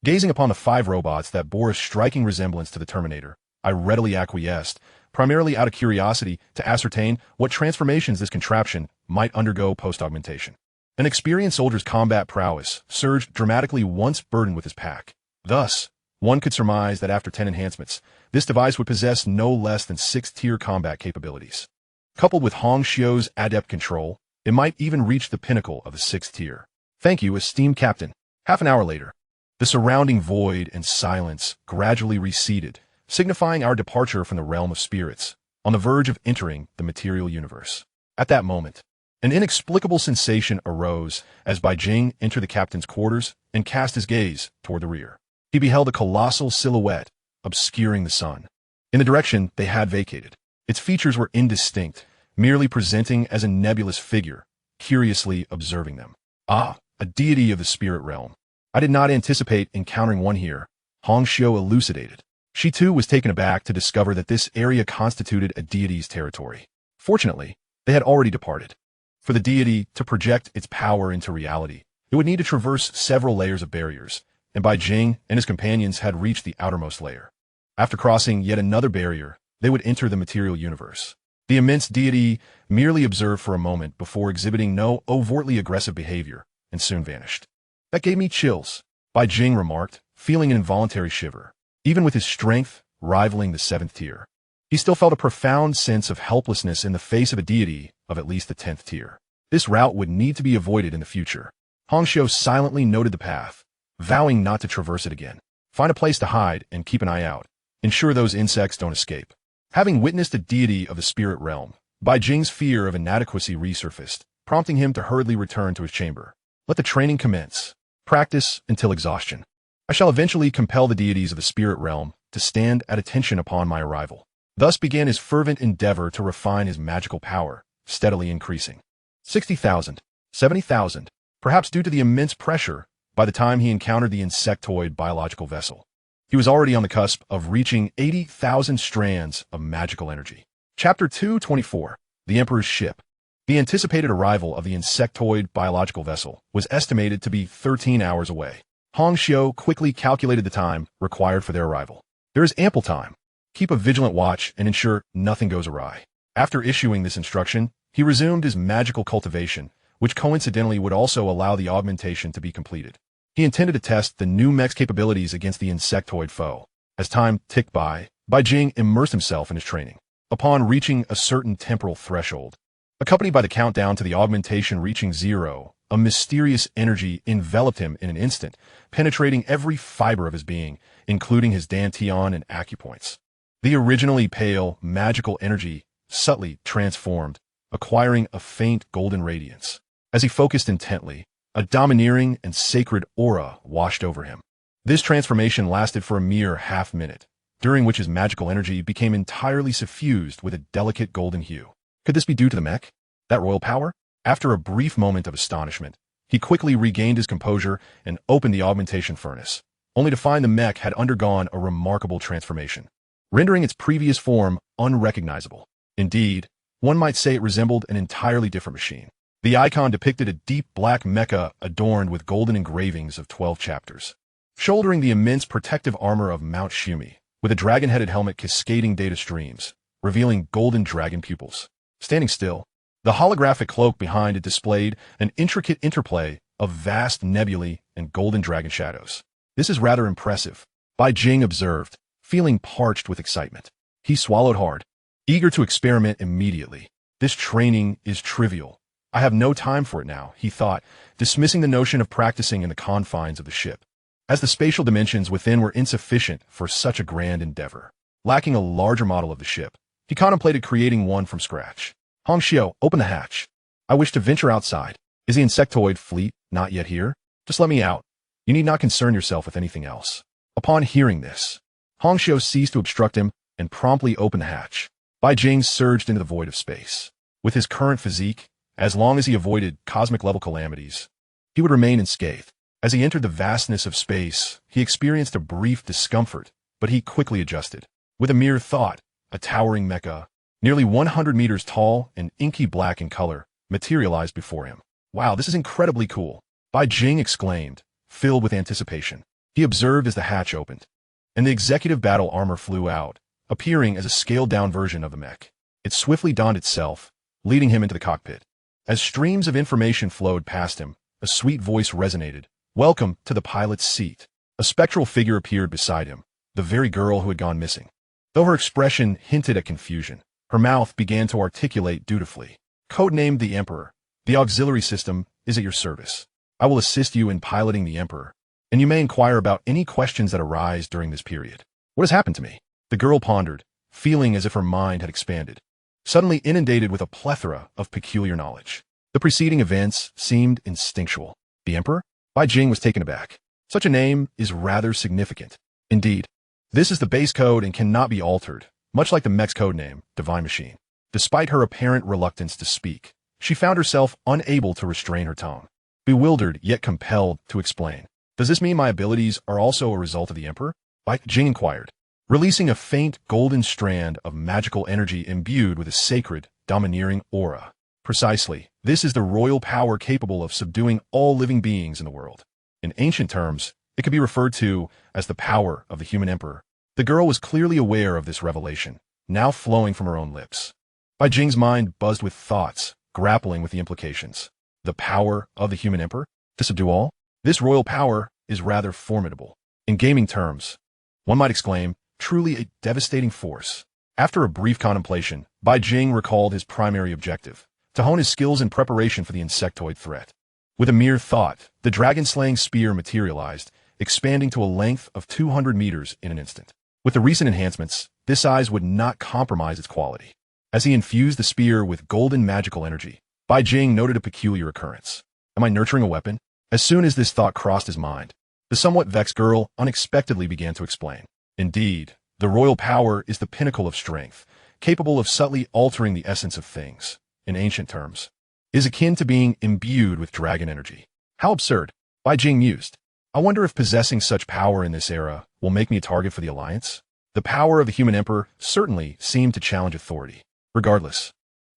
Gazing upon the 5 robots that bore a striking resemblance to the Terminator, I readily acquiesced, primarily out of curiosity to ascertain what transformations this contraption might undergo post-augmentation. An experienced soldier's combat prowess surged dramatically once burdened with his pack. Thus, one could surmise that after 10 enhancements, this device would possess no less than 6th-tier combat capabilities. Coupled with Hong Xiu's adept control, it might even reach the pinnacle of the 6th tier. Thank you, esteemed captain. Half an hour later, the surrounding void and silence gradually receded, signifying our departure from the realm of spirits, on the verge of entering the material universe. At that moment, an inexplicable sensation arose as Bai Jing entered the captain's quarters and cast his gaze toward the rear. He beheld a colossal silhouette obscuring the sun. In the direction they had vacated, its features were indistinct, merely presenting as a nebulous figure, curiously observing them. Ah, a deity of the spirit realm. I did not anticipate encountering one here, Hong Xiu elucidated. She too was taken aback to discover that this area constituted a deity's territory. Fortunately, they had already departed. For the deity to project its power into reality, it would need to traverse several layers of barriers, and Bai Jing and his companions had reached the outermost layer. After crossing yet another barrier, they would enter the material universe. The immense deity merely observed for a moment before exhibiting no overtly aggressive behavior, and soon vanished. That gave me chills, Bai Jing remarked, feeling an involuntary shiver. Even with his strength rivaling the 7th tier, he still felt a profound sense of helplessness in the face of a deity of at least the 10th tier. This route would need to be avoided in the future. Hong Xiu silently noted the path, vowing not to traverse it again. Find a place to hide and keep an eye out. Ensure those insects don't escape. Having witnessed a deity of the spirit realm, Bai Jing's fear of inadequacy resurfaced, prompting him to hurriedly return to his chamber. Let the training commence. Practice until exhaustion. I shall eventually compel the deities of the spirit realm to stand at attention upon my arrival. Thus began his fervent endeavor to refine his magical power, steadily increasing. 60,000, 70,000, perhaps due to the immense pressure, by the time he encountered the insectoid biological vessel. He was already on the cusp of reaching 80,000 strands of magical energy. Chapter 224, The Emperor's Ship. The anticipated arrival of the insectoid biological vessel was estimated to be 13 hours away. Hong Xiu quickly calculated the time required for their arrival. There is ample time. Keep a vigilant watch and ensure nothing goes awry. After issuing this instruction, he resumed his magical cultivation, which coincidentally would also allow the augmentation to be completed. He intended to test the new mech's capabilities against the insectoid foe. As time ticked by, Bai Jing immersed himself in his training. Upon reaching a certain temporal threshold, accompanied by the countdown to the augmentation reaching 0, a mysterious energy enveloped him in an instant, penetrating every fiber of his being, including his dantian and acupoints. The originally pale, magical energy subtly transformed, acquiring a faint golden radiance. As he focused intently, a domineering and sacred aura washed over him. This transformation lasted for a mere half-minute, during which his magical energy became entirely suffused with a delicate golden hue. Could this be due to the mech? That royal power? After a brief moment of astonishment, he quickly regained his composure and opened the augmentation furnace, only to find the mech had undergone a remarkable transformation, rendering its previous form unrecognizable. Indeed, one might say it resembled an entirely different machine. The icon depicted a deep black mecha adorned with golden engravings of 12 chapters. Shouldering the immense protective armor of Mount Shumi, with a dragon-headed helmet cascading data streams, revealing golden dragon pupils. Standing still, the holographic cloak behind it displayed an intricate interplay of vast nebulae and golden dragon shadows. This is rather impressive, Bai Jing observed, feeling parched with excitement. He swallowed hard, eager to experiment immediately. This training is trivial. I have no time for it now, he thought, dismissing the notion of practicing in the confines of the ship, as the spatial dimensions within were insufficient for such a grand endeavor. lacking a larger model of the ship. He contemplated creating one from scratch. Hongxiu, open the hatch. I wish to venture outside. Is the insectoid fleet not yet here? Just let me out. You need not concern yourself with anything else. Upon hearing this, Hongxiu ceased to obstruct him and promptly opened the hatch. Bai Jing surged into the void of space. With his current physique, as long as he avoided cosmic-level calamities, he would remain unscathed. As he entered the vastness of space, he experienced a brief discomfort, but he quickly adjusted. With a mere thought, a towering mecha, nearly 100 meters tall and inky black in color, materialized before him. Wow, this is incredibly cool, Bai Jing exclaimed, filled with anticipation. He observed as the hatch opened, and the executive battle armor flew out, appearing as a scaled-down version of the mech. It swiftly donned itself, leading him into the cockpit. As streams of information flowed past him, a sweet voice resonated. Welcome to the pilot's seat. A spectral figure appeared beside him, the very girl who had gone missing. Though her expression hinted at confusion, her mouth began to articulate dutifully. Codenamed the Emperor, the auxiliary system is at your service. I will assist you in piloting the Emperor, and you may inquire about any questions that arise during this period. What has happened to me? The girl pondered, feeling as if her mind had expanded, suddenly inundated with a plethora of peculiar knowledge. The preceding events seemed instinctual. The Emperor? Bai Jing was taken aback. Such a name is rather significant. Indeed, this is the base code and cannot be altered, much like the mech's codename, Divine Machine. Despite her apparent reluctance to speak, she found herself unable to restrain her tongue, bewildered yet compelled to explain. Does this mean my abilities are also a result of the Emperor? Bai Jing inquired, releasing a faint golden strand of magical energy imbued with a sacred, domineering aura. Precisely, this is the royal power capable of subduing all living beings in the world. In ancient terms, it could be referred to as the power of the human emperor. The girl was clearly aware of this revelation, now flowing from her own lips. Bai Jing's mind buzzed with thoughts, grappling with the implications. The power of the human emperor? To subdue all? This royal power is rather formidable. In gaming terms, one might exclaim, truly a devastating force. After a brief contemplation, Bai Jing recalled his primary objective, to hone his skills in preparation for the insectoid threat. With a mere thought, the dragon-slaying spear materialized, expanding to a length of 200 meters in an instant. With the recent enhancements, this size would not compromise its quality. As he infused the spear with golden magical energy, Bai Jing noted a peculiar occurrence. Am I nurturing a weapon? As soon as this thought crossed his mind, the somewhat vexed girl unexpectedly began to explain. Indeed, the royal power is the pinnacle of strength, capable of subtly altering the essence of things. In ancient terms, is akin to being imbued with dragon energy. How absurd, Bai Jing mused. I wonder if possessing such power in this era will make me a target for the Alliance? The power of the human emperor certainly seemed to challenge authority. Regardless,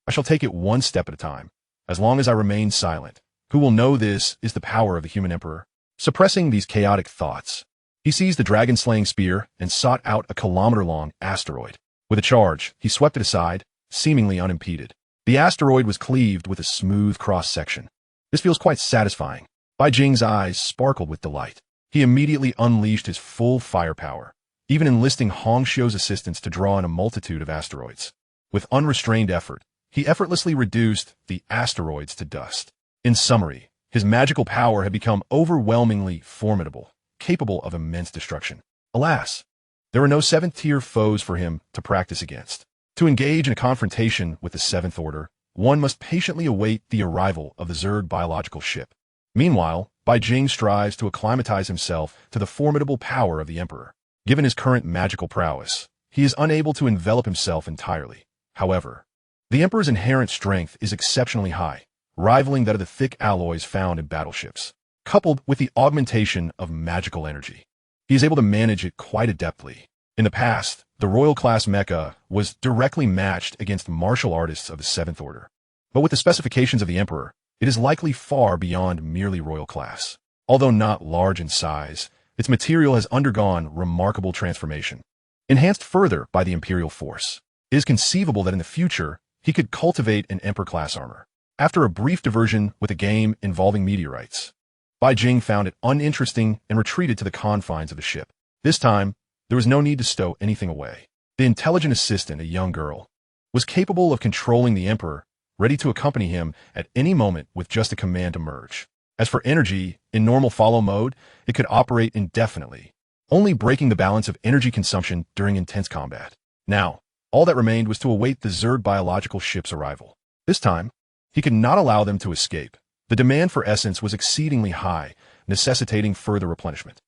I shall take it one step at a time. As long as I remain silent, who will know this is the power of the human emperor? Suppressing these chaotic thoughts, he seized the dragon-slaying spear and sought out a kilometer-long asteroid. With a charge, he swept it aside, seemingly unimpeded. The asteroid was cleaved with a smooth cross-section. This feels quite satisfying. Bai Jing's eyes sparkled with delight. He immediately unleashed his full firepower, even enlisting Hongxiu's assistance to draw in a multitude of asteroids. With unrestrained effort, he effortlessly reduced the asteroids to dust. In summary, his magical power had become overwhelmingly formidable, capable of immense destruction. Alas, there were no seventh-tier foes for him to practice against. To engage in a confrontation with the Seventh Order, one must patiently await the arrival of the Zerg biological ship. Meanwhile, Bai Jing strives to acclimatize himself to the formidable power of the Emperor. Given his current magical prowess, he is unable to envelop himself entirely. However, the Emperor's inherent strength is exceptionally high, rivaling that of the thick alloys found in battleships. Coupled with the augmentation of magical energy, he is able to manage it quite adeptly. In the past, the Royal-class mecha was directly matched against martial artists of the Seventh Order. But with the specifications of the Emperor, it is likely far beyond merely Royal class. Although not large in size, its material has undergone remarkable transformation. Enhanced further by the Imperial force, it is conceivable that in the future, he could cultivate an Emperor-class armor. After a brief diversion with a game involving meteorites, Bai Jing found it uninteresting and retreated to the confines of the ship. This time, there was no need to stow anything away. The intelligent assistant, a young girl, was capable of controlling the Emperor, ready to accompany him at any moment with just a command to merge. As for energy, in normal follow mode, it could operate indefinitely, only breaking the balance of energy consumption during intense combat. Now, all that remained was to await the Zerg biological ship's arrival. This time, he could not allow them to escape. The demand for essence was exceedingly high, necessitating further replenishment.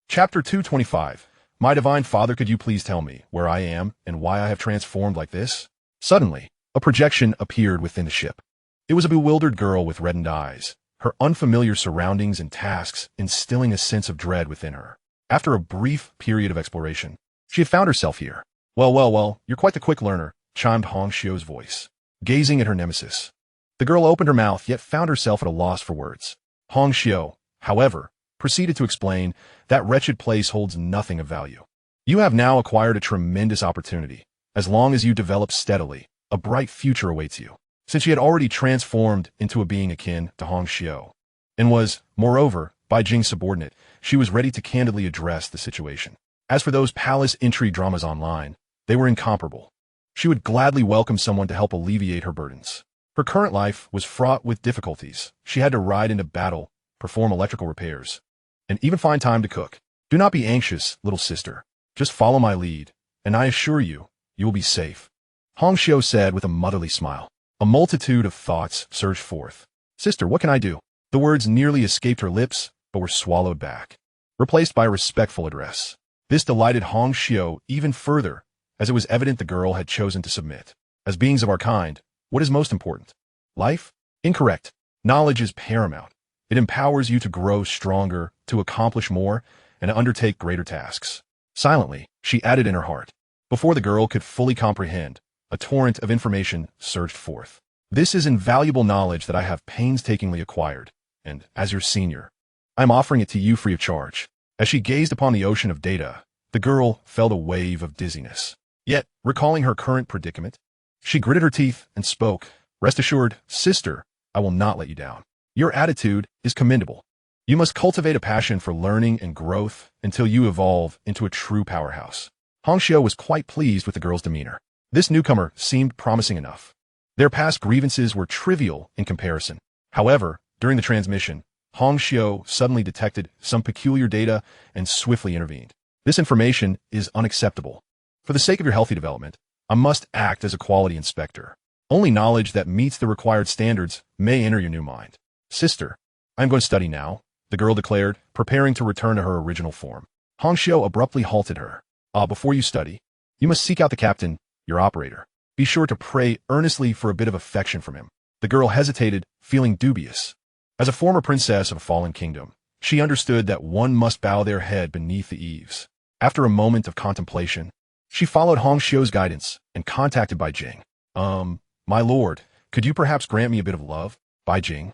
Chapter 225. My divine father, could you please tell me where I am and why I have transformed like this? Suddenly, a projection appeared within the ship. It was a bewildered girl with reddened eyes, her unfamiliar surroundings and tasks instilling a sense of dread within her. After a brief period of exploration, she had found herself here. Well, you're quite the quick learner, chimed Hong Xiu's voice, gazing at her nemesis. The girl opened her mouth, yet found herself at a loss for words. Hong Xiu, however, proceeded to explain, that wretched place holds nothing of value. You have now acquired a tremendous opportunity. As long as you develop steadily, a bright future awaits you. Since she had already transformed into a being akin to Hong Xiu, and was, moreover, Bai Jing's subordinate, she was ready to candidly address the situation. As for those palace intrigue dramas online, they were incomparable. She would gladly welcome someone to help alleviate her burdens. Her current life was fraught with difficulties. She had to ride into battle, perform electrical repairs, and even find time to cook. Do not be anxious, little sister. Just follow my lead, and I assure you, you will be safe. Hong Xiu said with a motherly smile. A multitude of thoughts surged forth. Sister, what can I do? The words nearly escaped her lips, but were swallowed back, replaced by a respectful address. This delighted Hong Xiu even further, as it was evident the girl had chosen to submit. As beings of our kind, what is most important? Life? Incorrect. Knowledge is paramount. It empowers you to grow stronger, to accomplish more, and to undertake greater tasks. Silently, she added in her heart. Before the girl could fully comprehend, a torrent of information surged forth. This is invaluable knowledge that I have painstakingly acquired, and, as your senior, I am offering it to you free of charge. As she gazed upon the ocean of data, the girl felt a wave of dizziness. Yet, recalling her current predicament, she gritted her teeth and spoke. Rest assured, sister, I will not let you down. Your attitude is commendable. You must cultivate a passion for learning and growth until you evolve into a true powerhouse. Hong Xiu was quite pleased with the girl's demeanor. This newcomer seemed promising enough. Their past grievances were trivial in comparison. However, during the transmission, Hong Xiu suddenly detected some peculiar data and swiftly intervened. This information is unacceptable. For the sake of your healthy development, I must act as a quality inspector. Only knowledge that meets the required standards may enter your new mind. Sister, I am going to study now, the girl declared, preparing to return to her original form. Hong Xiu abruptly halted her. Before you study, you must seek out the captain, your operator. Be sure to pray earnestly for a bit of affection from him. The girl hesitated, feeling dubious. As a former princess of a fallen kingdom, she understood that one must bow their head beneath the eaves. After a moment of contemplation, she followed Hong Xiu's guidance and contacted Bai Jing. My lord, could you perhaps grant me a bit of love? Bai Jing.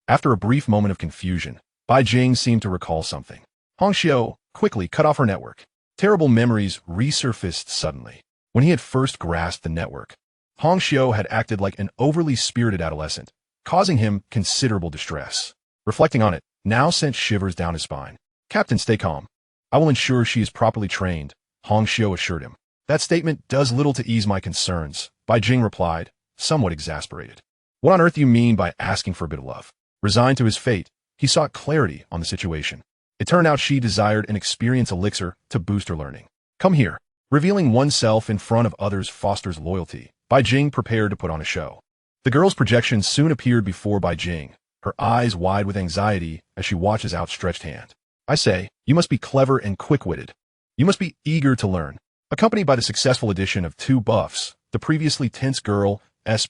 After a brief moment of confusion, Bai Jing seemed to recall something. Hong Xiu quickly cut off her network. Terrible memories resurfaced suddenly. When he had first grasped the network, Hong Xiu had acted like an overly spirited adolescent, causing him considerable distress. Reflecting on it, now sent shivers down his spine. Captain, stay calm. I will ensure she is properly trained, Hong Xiu assured him. That statement does little to ease my concerns, Bai Jing replied, somewhat exasperated. What on earth do you mean by asking for a bit of love? Resigned to his fate, he sought clarity on the situation. It turned out she desired an experience elixir to boost her learning. Come here. Revealing oneself in front of others fosters loyalty. Bai Jing prepared to put on a show. The girl's projection soon appeared before Bai Jing, her eyes wide with anxiety as she watched his outstretched hand. I say, you must be clever and quick-witted. You must be eager to learn. Accompanied by the successful addition of 2 buffs, the previously tense girl's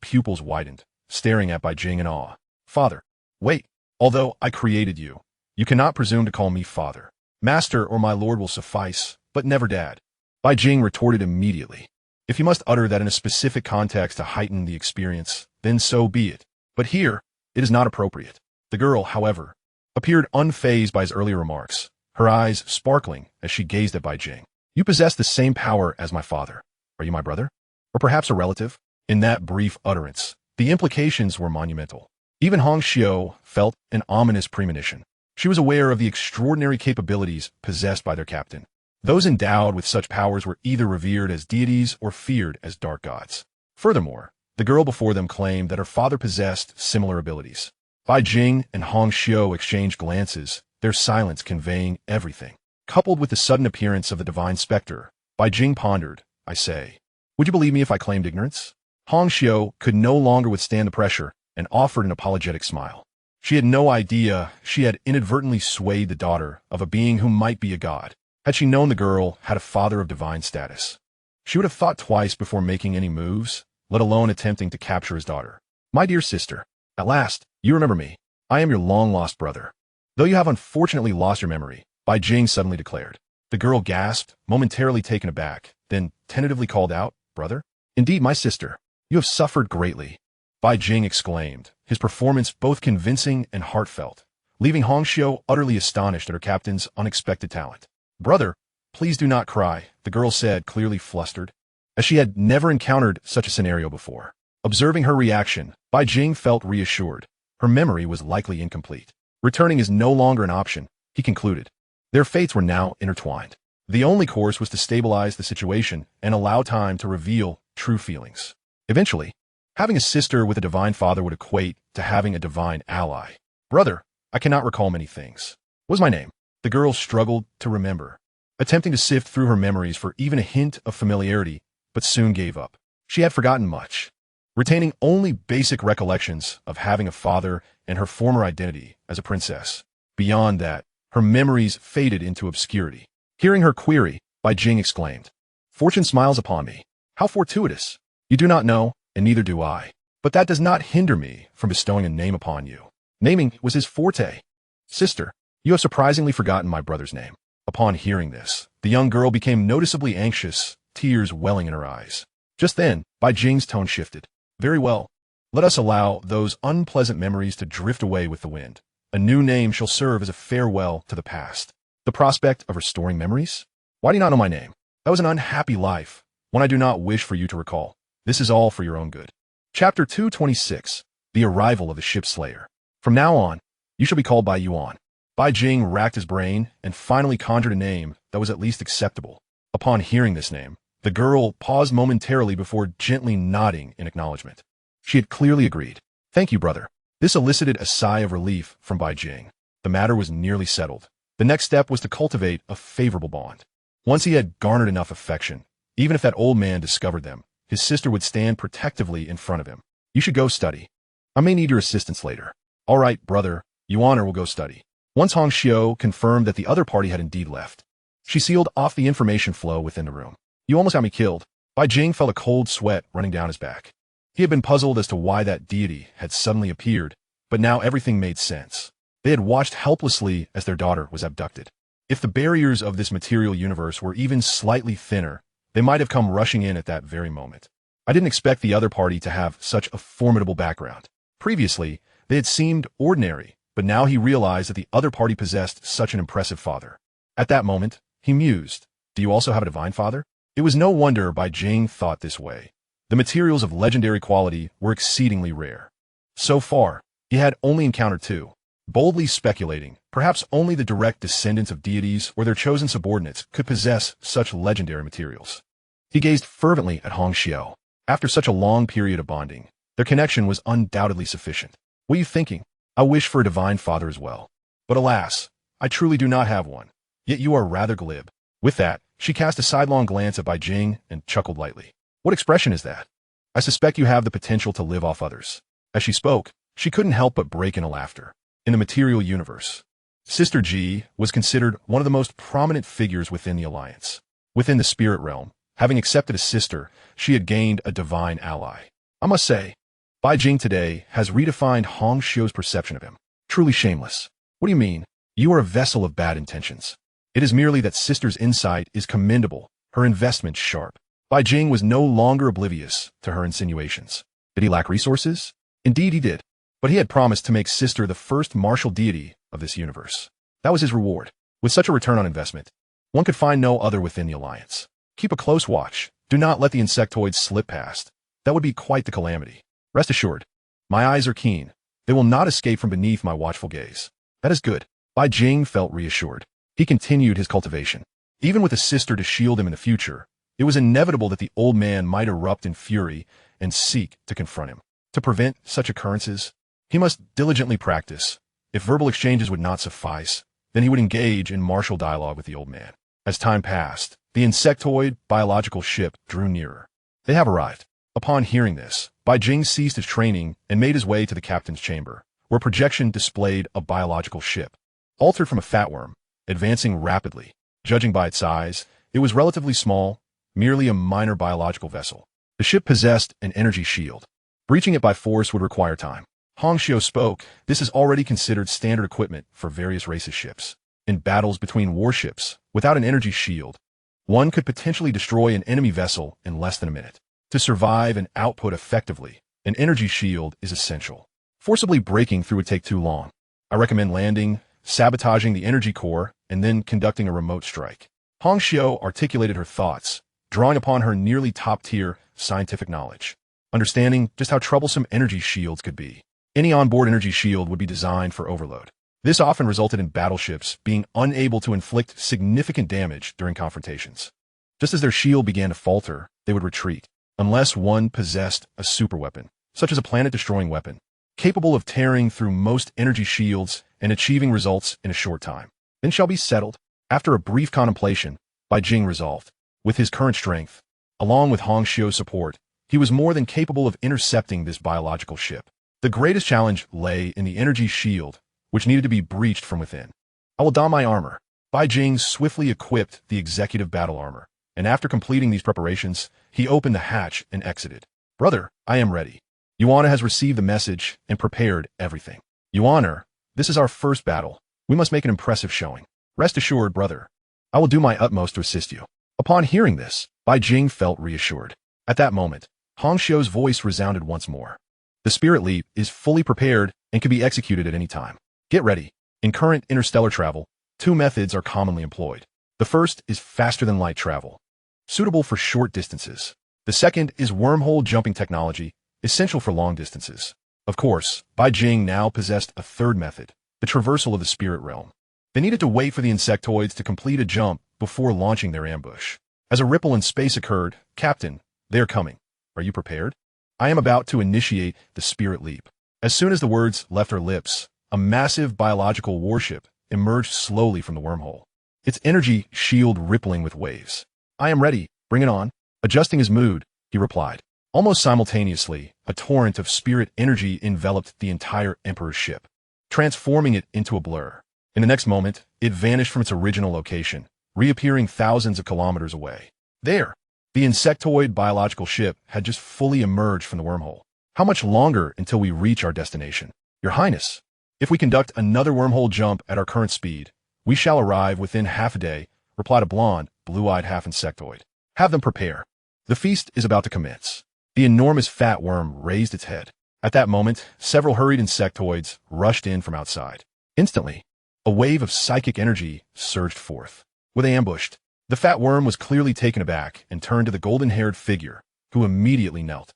pupils widened, staring at Bai Jing in awe. Father. Wait. Although I created you, you cannot presume to call me father. Master or my lord will suffice, but never dad. Bai Jing retorted immediately. If you must utter that in a specific context to heighten the experience, then so be it. But here, it is not appropriate. The girl, however, appeared unfazed by his earlier remarks, her eyes sparkling as she gazed at Bai Jing. You possess the same power as my father. Are you my brother? Or perhaps a relative? In that brief utterance, the implications were monumental. Even Hong Xiu felt an ominous premonition. She was aware of the extraordinary capabilities possessed by their captain. Those endowed with such powers were either revered as deities or feared as dark gods. Furthermore, the girl before them claimed that her father possessed similar abilities. Bai Jing and Hong Xiu exchanged glances, their silence conveying everything. Coupled with the sudden appearance of the divine specter, Bai Jing pondered, I say, Would you believe me if I claimed ignorance? Hong Xiu could no longer withstand the pressure and offered an apologetic smile. She had no idea she had inadvertently swayed the daughter of a being who might be a god. Had she known the girl had a father of divine status, she would have thought twice before making any moves, let alone attempting to capture his daughter. My dear sister, at last, you remember me. I am your long-lost brother. Though you have unfortunately lost your memory, Bai Jing suddenly declared. The girl gasped, momentarily taken aback, then tentatively called out, Brother? Indeed, my sister. You have suffered greatly. Bai Jing exclaimed, his performance both convincing and heartfelt, leaving Hong Xiu utterly astonished at her captain's unexpected talent. Brother, please do not cry, the girl said, clearly flustered, as she had never encountered such a scenario before. Observing her reaction, Bai Jing felt reassured. Her memory was likely incomplete. Returning is no longer an option, he concluded. Their fates were now intertwined. The only course was to stabilize the situation and allow time to reveal true feelings. Eventually, having a sister with a divine father would equate to having a divine ally. Brother, I cannot recall many things. What was my name? The girl struggled to remember, attempting to sift through her memories for even a hint of familiarity, but soon gave up. She had forgotten much, retaining only basic recollections of having a father and her former identity as a princess. Beyond that, her memories faded into obscurity. Hearing her query, Bai Jing exclaimed, Fortune smiles upon me. How fortuitous. You do not know, and neither do I. But that does not hinder me from bestowing a name upon you. Naming was his forte. Sister, you have surprisingly forgotten my brother's name. Upon hearing this, the young girl became noticeably anxious, tears welling in her eyes. Just then, Bai Jing's tone shifted. Very well. Let us allow those unpleasant memories to drift away with the wind. A new name shall serve as a farewell to the past. The prospect of restoring memories? Why do you not know my name? That was an unhappy life, one I do not wish for you to recall. This is all for your own good. Chapter 226, The Arrival of the Ship Slayer. From now on, you shall be called by Yuan. Bai Jing racked his brain and finally conjured a name that was at least acceptable. Upon hearing this name, the girl paused momentarily before gently nodding in acknowledgement. She had clearly agreed. Thank you, brother. This elicited a sigh of relief from Bai Jing. The matter was nearly settled. The next step was to cultivate a favorable bond. Once he had garnered enough affection, even if that old man discovered them, his sister would stand protectively in front of him. You should go study. I may need your assistance later. All right, brother, Yuan will go study. Once Hong Xiu confirmed that the other party had indeed left, she sealed off the information flow within the room. You almost got me killed. Bai Jing felt a cold sweat running down his back. He had been puzzled as to why that deity had suddenly appeared, but now everything made sense. They had watched helplessly as their daughter was abducted. If the barriers of this material universe were even slightly thinner, they might have come rushing in at that very moment. I didn't expect the other party to have such a formidable background. Previously, they had seemed ordinary, but now he realized that the other party possessed such an impressive father. At that moment, he mused, Do you also have a divine father? It was no wonder Bai Jing thought this way. The materials of legendary quality were exceedingly rare. So far, he had only encountered two. Boldly speculating, perhaps only the direct descendants of deities or their chosen subordinates could possess such legendary materials. He gazed fervently at Hong Xiu. After such a long period of bonding, their connection was undoubtedly sufficient. What are you thinking? I wish for a divine father as well. But alas, I truly do not have one. Yet you are rather glib. With that, she cast a sidelong glance at Bai Jing and chuckled lightly. What expression is that? I suspect you have the potential to live off others. As she spoke, she couldn't help but break into laughter. In the material universe, Sister Ji was considered one of the most prominent figures within the alliance. Within the spirit realm, having accepted a sister, she had gained a divine ally. I must say, Bai Jing today has redefined Hong Xiu's perception of him. Truly shameless. What do you mean? You are a vessel of bad intentions. It is merely that Sister's insight is commendable, her investment sharp. Bai Jing was no longer oblivious to her insinuations. Did he lack resources? Indeed he did. But he had promised to make Sister the first martial deity of this universe. That was his reward. With such a return on investment, one could find no other within the alliance. Keep a close watch. Do not let the insectoids slip past. That would be quite the calamity. Rest assured, my eyes are keen. They will not escape from beneath my watchful gaze. That is good. Bai Jing felt reassured. He continued his cultivation. Even with a sister to shield him in the future, it was inevitable that the old man might erupt in fury and seek to confront him. To prevent such occurrences, he must diligently practice. If verbal exchanges would not suffice, then he would engage in martial dialogue with the old man. As time passed, the insectoid biological ship drew nearer. They have arrived. Upon hearing this, Bai Jing ceased his training and made his way to the captain's chamber, where projection displayed a biological ship. Altered from a fat worm, advancing rapidly. Judging by its size, it was relatively small, merely a minor biological vessel. The ship possessed an energy shield. Breaching it by force would require time. Hong Xiu spoke, this is already considered standard equipment for various races' ships. In battles between warships, without an energy shield, one could potentially destroy an enemy vessel in less than a minute. To survive and output effectively, an energy shield is essential. Forcibly breaking through would take too long. I recommend landing, sabotaging the energy core, and then conducting a remote strike. Hong Xiu articulated her thoughts, drawing upon her nearly top-tier scientific knowledge, understanding just how troublesome energy shields could be. Any onboard energy shield would be designed for overload. This often resulted in battleships being unable to inflict significant damage during confrontations. Just as their shield began to falter, they would retreat, unless one possessed a superweapon, such as a planet-destroying weapon, capable of tearing through most energy shields and achieving results in a short time. Then shall be settled. After a brief contemplation, Bai Jing resolved. With his current strength, along with Hong Xiu's support, he was more than capable of intercepting this biological ship. The greatest challenge lay in the energy shield, which needed to be breached from within. I will don my armor. Bai Jing swiftly equipped the executive battle armor, and after completing these preparations, he opened the hatch and exited. Brother, I am ready. Yuana has received the message and prepared everything. Yuana, this is our first battle. We must make an impressive showing. Rest assured, brother. I will do my utmost to assist you. Upon hearing this, Bai Jing felt reassured. At that moment, Hong Xiu's voice resounded once more. The Spirit Leap is fully prepared and can be executed at any time. Get ready. In current interstellar travel, two methods are commonly employed. The first is faster-than-light travel, suitable for short distances. The second is wormhole jumping technology, essential for long distances. Of course, Bai Jing now possessed a third method, the traversal of the spirit realm. They needed to wait for the insectoids to complete a jump before launching their ambush. As a ripple in space occurred, Captain, they are coming. Are you prepared? I am about to initiate the Spirit Leap. As soon as the words left her lips, a massive biological warship emerged slowly from the wormhole, its energy shield rippling with waves. I am ready. Bring it on. Adjusting his mood, he replied. Almost simultaneously, a torrent of spirit energy enveloped the entire Emperor's ship, transforming it into a blur. In the next moment, it vanished from its original location, reappearing thousands of kilometers away. There, the insectoid biological ship had just fully emerged from the wormhole. How much longer until we reach our destination? Your Highness, if we conduct another wormhole jump at our current speed, we shall arrive within half a day, replied a blonde, blue-eyed half-insectoid. Have them prepare. The feast is about to commence. The enormous fat worm raised its head. At that moment, several hurried insectoids rushed in from outside. Instantly, a wave of psychic energy surged forth. Were they ambushed? The fat worm was clearly taken aback and turned to the golden-haired figure, who immediately knelt.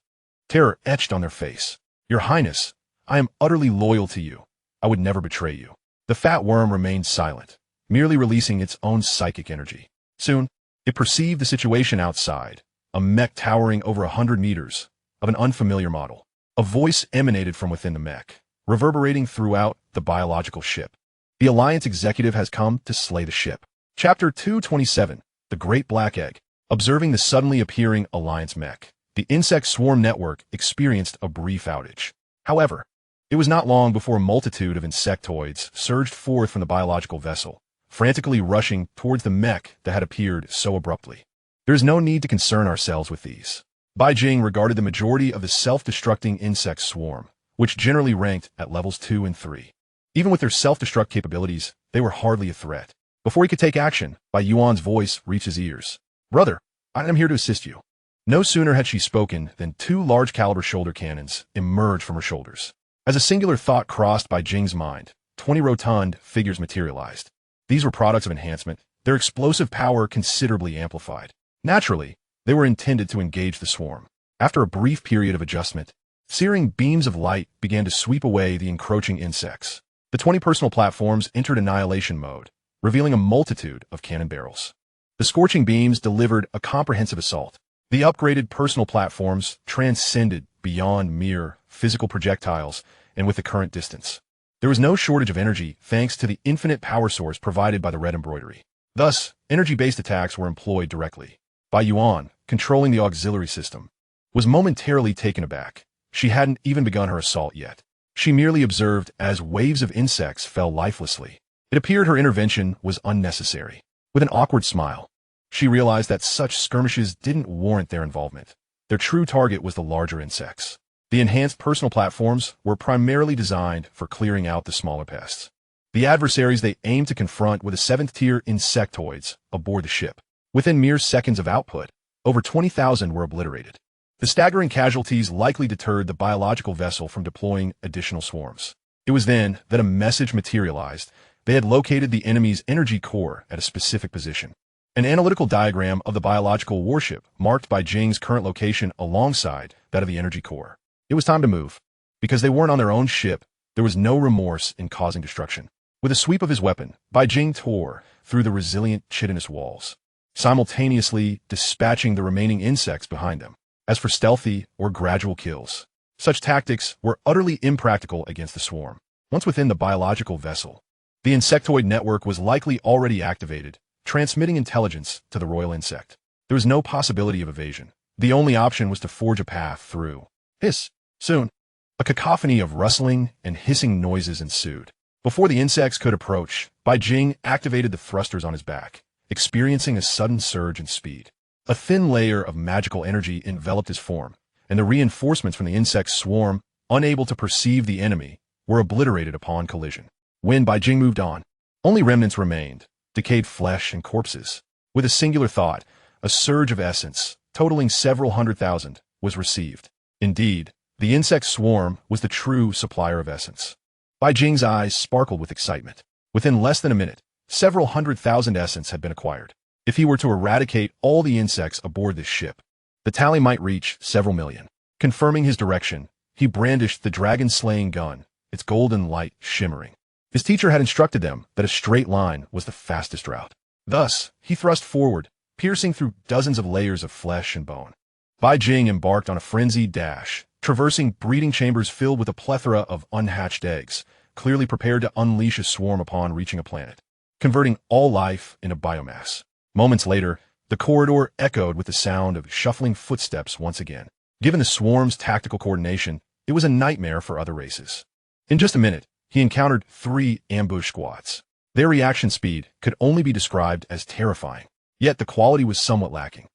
Terror etched on their face. Your Highness, I am utterly loyal to you. I would never betray you. The fat worm remained silent, merely releasing its own psychic energy. Soon, it perceived the situation outside, a mech towering over 100 meters, of an unfamiliar model. A voice emanated from within the mech, reverberating throughout the biological ship. The Alliance executive has come to slay the ship. Chapter 227, The Great Black Egg. Observing the suddenly appearing Alliance mech, the insect swarm network experienced a brief outage. However, it was not long before a multitude of insectoids surged forth from the biological vessel, frantically rushing towards the mech that had appeared so abruptly. There is no need to concern ourselves with these. Bai Jing regarded the majority of the self-destructing insect swarm, which generally ranked at levels 2 and 3. Even with their self-destruct capabilities, they were hardly a threat. Before he could take action, Bai Yuan's voice reached his ears. Brother, I am here to assist you. No sooner had she spoken than two large-caliber shoulder cannons emerged from her shoulders. As a singular thought crossed Bai Jing's mind, 20 rotund figures materialized. These were products of enhancement, their explosive power considerably amplified. Naturally, they were intended to engage the swarm. After a brief period of adjustment, searing beams of light began to sweep away the encroaching insects. The 20 personal platforms entered annihilation mode, revealing a multitude of cannon barrels. The scorching beams delivered a comprehensive assault. The upgraded personal platforms transcended beyond mere physical projectiles and with the current distance. There was no shortage of energy thanks to the infinite power source provided by the red embroidery. Thus, energy-based attacks were employed directly. Bai Yuan, controlling the auxiliary system, was momentarily taken aback. She hadn't even begun her assault yet. She merely observed as waves of insects fell lifelessly. It appeared her intervention was unnecessary. With an awkward smile, she realized that such skirmishes didn't warrant their involvement. Their true target was the larger insects. The enhanced personal platforms were primarily designed for clearing out the smaller pests. The adversaries they aimed to confront were the 7th-tier insectoids aboard the ship. Within mere seconds of output, over 20,000 were obliterated. The staggering casualties likely deterred the biological vessel from deploying additional swarms. It was then that a message materialized. They had located the enemy's energy core at a specific position. An analytical diagram of the biological warship marked Bai Jing's current location alongside that of the energy core. It was time to move. Because they weren't on their own ship, there was no remorse in causing destruction. With a sweep of his weapon, Bai Jing tore through the resilient chitinous walls, simultaneously dispatching the remaining insects behind them. As for stealthy or gradual kills, such tactics were utterly impractical against the swarm. Once within the biological vessel, the insectoid network was likely already activated, transmitting intelligence to the royal insect. There was no possibility of evasion. The only option was to forge a path through. Hiss! Soon, a cacophony of rustling and hissing noises ensued. Before the insects could approach, Bai Jing activated the thrusters on his back, experiencing a sudden surge in speed. A thin layer of magical energy enveloped his form, and the reinforcements from the insect swarm, unable to perceive the enemy, were obliterated upon collision. When Bai Jing moved on, only remnants remained, decayed flesh and corpses. With a singular thought, a surge of essence, totaling several 100,000, was received. Indeed, the insect swarm was the true supplier of essence. Bai Jing's eyes sparkled with excitement. Within less than a minute, several 100,000 essence had been acquired. If he were to eradicate all the insects aboard this ship, the tally might reach several million. Confirming his direction, he brandished the dragon-slaying gun, its golden light shimmering. His teacher had instructed them that a straight line was the fastest route. Thus, he thrust forward, piercing through dozens of layers of flesh and bone. Bai Jing embarked on a frenzied dash, traversing breeding chambers filled with a plethora of unhatched eggs, clearly prepared to unleash a swarm upon reaching a planet, converting all life into biomass. Moments later, the corridor echoed with the sound of shuffling footsteps once again. Given the swarm's tactical coordination, it was a nightmare for other races. In just a minute, he encountered 3 ambush squads. Their reaction speed could only be described as terrifying, yet the quality was somewhat lacking.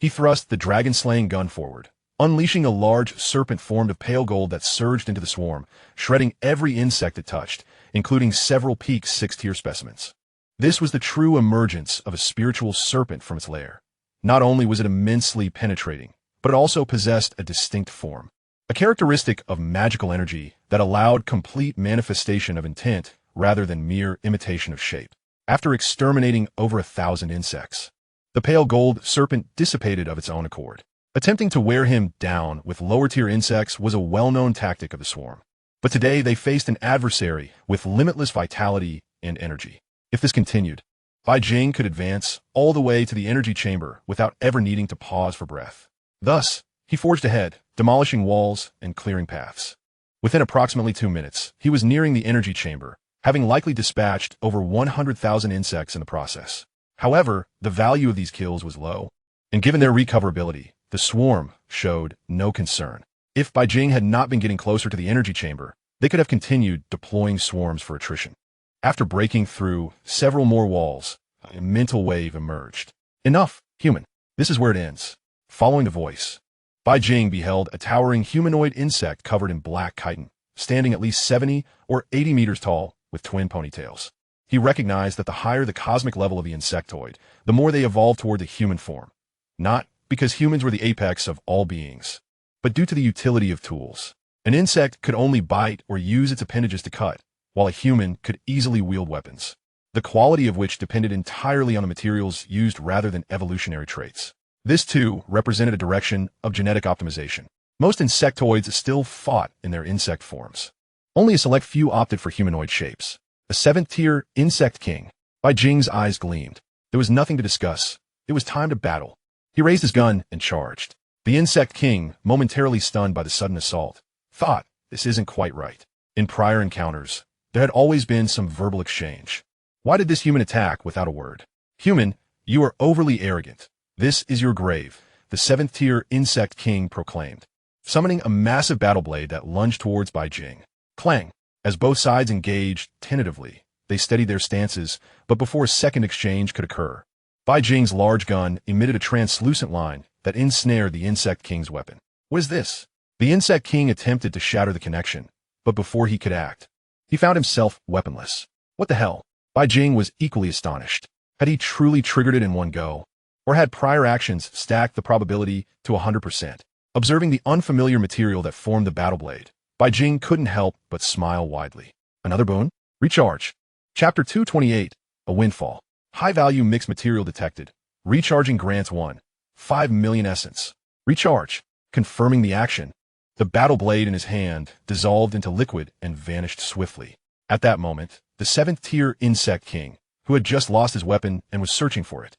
He thrust the dragon-slaying gun forward, unleashing a large serpent formed of pale gold that surged into the swarm, shredding every insect it touched, including several peak 6th-tier specimens. This was the true emergence of a spiritual serpent from its lair. Not only was it immensely penetrating, but it also possessed a distinct form, a characteristic of magical energy that allowed complete manifestation of intent rather than mere imitation of shape. After exterminating over 1,000 insects, the pale gold serpent dissipated of its own accord. Attempting to wear him down with lower-tier insects was a well-known tactic of the swarm. But today they faced an adversary with limitless vitality and energy. If this continued, Bai Jing could advance all the way to the energy chamber without ever needing to pause for breath. Thus, he forged ahead, demolishing walls and clearing paths. Within approximately 2 minutes, he was nearing the energy chamber, having likely dispatched over 100,000 insects in the process. However, the value of these kills was low, and given their recoverability, the swarm showed no concern. If Bai Jing had not been getting closer to the energy chamber, they could have continued deploying swarms for attrition. After breaking through several more walls, a mental wave emerged. Enough, human. This is where it ends. Following the voice, Bai Jing beheld a towering humanoid insect covered in black chitin, standing at least 70 or 80 meters tall with twin ponytails. He recognized that the higher the cosmic level of the insectoid, the more they evolved toward the human form. Not because humans were the apex of all beings, but due to the utility of tools. An insect could only bite or use its appendages to cut, while a human could easily wield weapons, the quality of which depended entirely on the materials used rather than evolutionary traits. This, too, represented a direction of genetic optimization. Most insectoids still fought in their insect forms. Only a select few opted for humanoid shapes. A 7th-tier insect king. Bai Jing's eyes gleamed. There was nothing to discuss. It was time to battle. He raised his gun and charged. The insect king, momentarily stunned by the sudden assault, thought, this isn't quite right. In prior encounters, there had always been some verbal exchange. Why did this human attack without a word? Human, you are overly arrogant. This is your grave. the 7th-tier Insect King proclaimed, summoning a massive battle blade that lunged towards Bai Jing. Clang! As both sides engaged tentatively, they steadied their stances, but before a second exchange could occur, Bai Jing's large gun emitted a translucent line that ensnared the Insect King's weapon. What is this? The Insect King attempted to shatter the connection, but before he could act, he found himself weaponless. What the hell? Bai Jing was equally astonished. Had he truly triggered it in one go? Or had prior actions stacked the probability to 100%? Observing the unfamiliar material that formed the battle blade, Bai Jing couldn't help but smile widely. Another boon? Recharge. Chapter 228, A Windfall. High-value mixed material detected. Recharging grants 5 million essence. Recharge. Confirming the action. The battle blade in his hand dissolved into liquid and vanished swiftly. At that moment, the 7th-tier Insect King, who had just lost his weapon and was searching for it,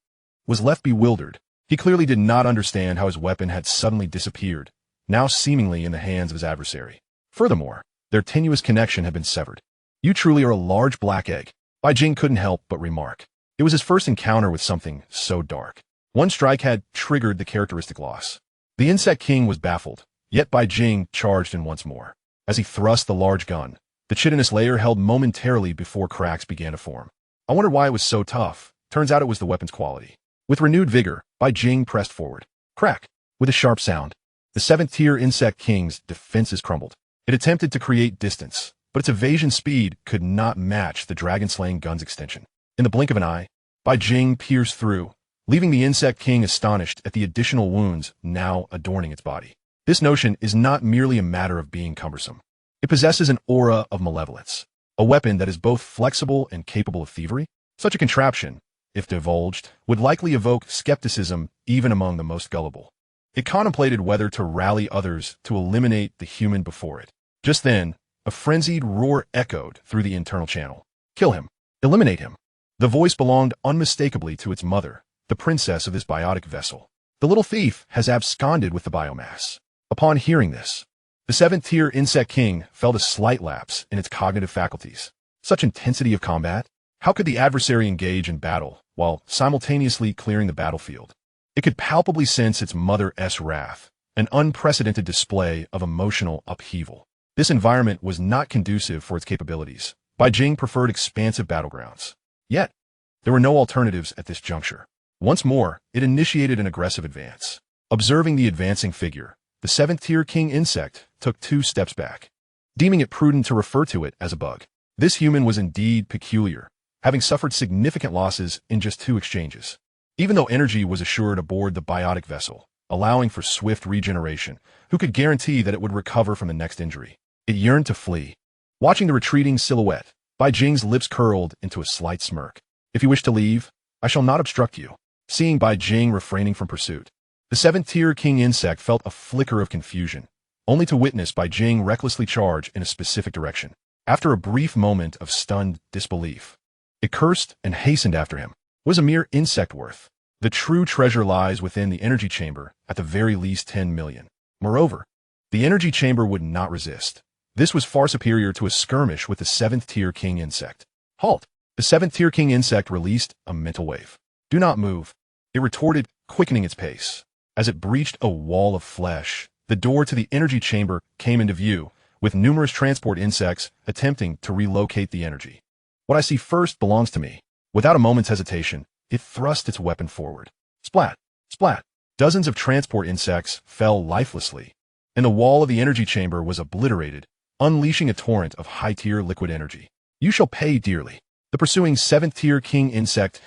was left bewildered. He clearly did not understand how his weapon had suddenly disappeared, now seemingly in the hands of his adversary. Furthermore, their tenuous connection had been severed. You truly are a large black egg, Bai Jing couldn't help but remark. It was his first encounter with something so dark. One strike had triggered the characteristic loss. The Insect King was baffled, yet Bai Jing charged in once more. As he thrust the large gun, the chitinous layer held momentarily before cracks began to form. I wondered why it was so tough. Turns out it was the weapon's quality. With renewed vigor, Bai Jing pressed forward. Crack! With a sharp sound, the 7th-tier Insect King's defenses crumbled. It attempted to create distance, but its evasion speed could not match the dragon-slaying gun's extension. In the blink of an eye, Bai Jing pierced through, leaving the Insect King astonished at the additional wounds now adorning its body. This notion is not merely a matter of being cumbersome. It possesses an aura of malevolence, a weapon that is both flexible and capable of thievery. Such a contraption, if divulged, would likely evoke skepticism even among the most gullible. It contemplated whether to rally others to eliminate the human before it. Just then, a frenzied roar echoed through the internal channel. Kill him. Eliminate him. The voice belonged unmistakably to its mother, the princess of this biotic vessel. The little thief has absconded with the biomass. Upon hearing this, the 7th-tier Insect King felt a slight lapse in its cognitive faculties. Such intensity of combat? How could the adversary engage in battle while simultaneously clearing the battlefield? It could palpably sense its mother's wrath, an unprecedented display of emotional upheaval. This environment was not conducive for its capabilities. Bai Jing preferred expansive battlegrounds. Yet, there were no alternatives at this juncture. Once more, it initiated an aggressive advance. Observing the advancing figure, the 7th-tier King Insect took 2 steps back, deeming it prudent to refer to it as a bug. This human was indeed peculiar, having suffered significant losses in just 2 exchanges. Even though energy was assured aboard the biotic vessel, allowing for swift regeneration, who could guarantee that it would recover from the next injury? It yearned to flee. Watching the retreating silhouette, Bai Jing's lips curled into a slight smirk. If you wish to leave, I shall not obstruct you. Seeing Bai Jing refraining from pursuit, the 7th-tier King Insect felt a flicker of confusion, only to witness Bai Jing recklessly charge in a specific direction. After a brief moment of stunned disbelief, it cursed and hastened after him. Was a mere insect worth? The true treasure lies within the energy chamber, at the very least 10 million. Moreover, the energy chamber would not resist. This was far superior to a skirmish with the 7th-tier King Insect. Halt! The 7th-tier King Insect released a mental wave. Do not move. It retorted, quickening its pace. As it breached a wall of flesh, the door to the energy chamber came into view, with numerous transport insects attempting to relocate the energy. What I see first belongs to me. Without a moment's hesitation, it thrust its weapon forward. Splat! Splat! Dozens of transport insects fell lifelessly, and the wall of the energy chamber was obliterated, unleashing a torrent of high-tier liquid energy. You shall pay dearly. The pursuing 7th-tier King Insect's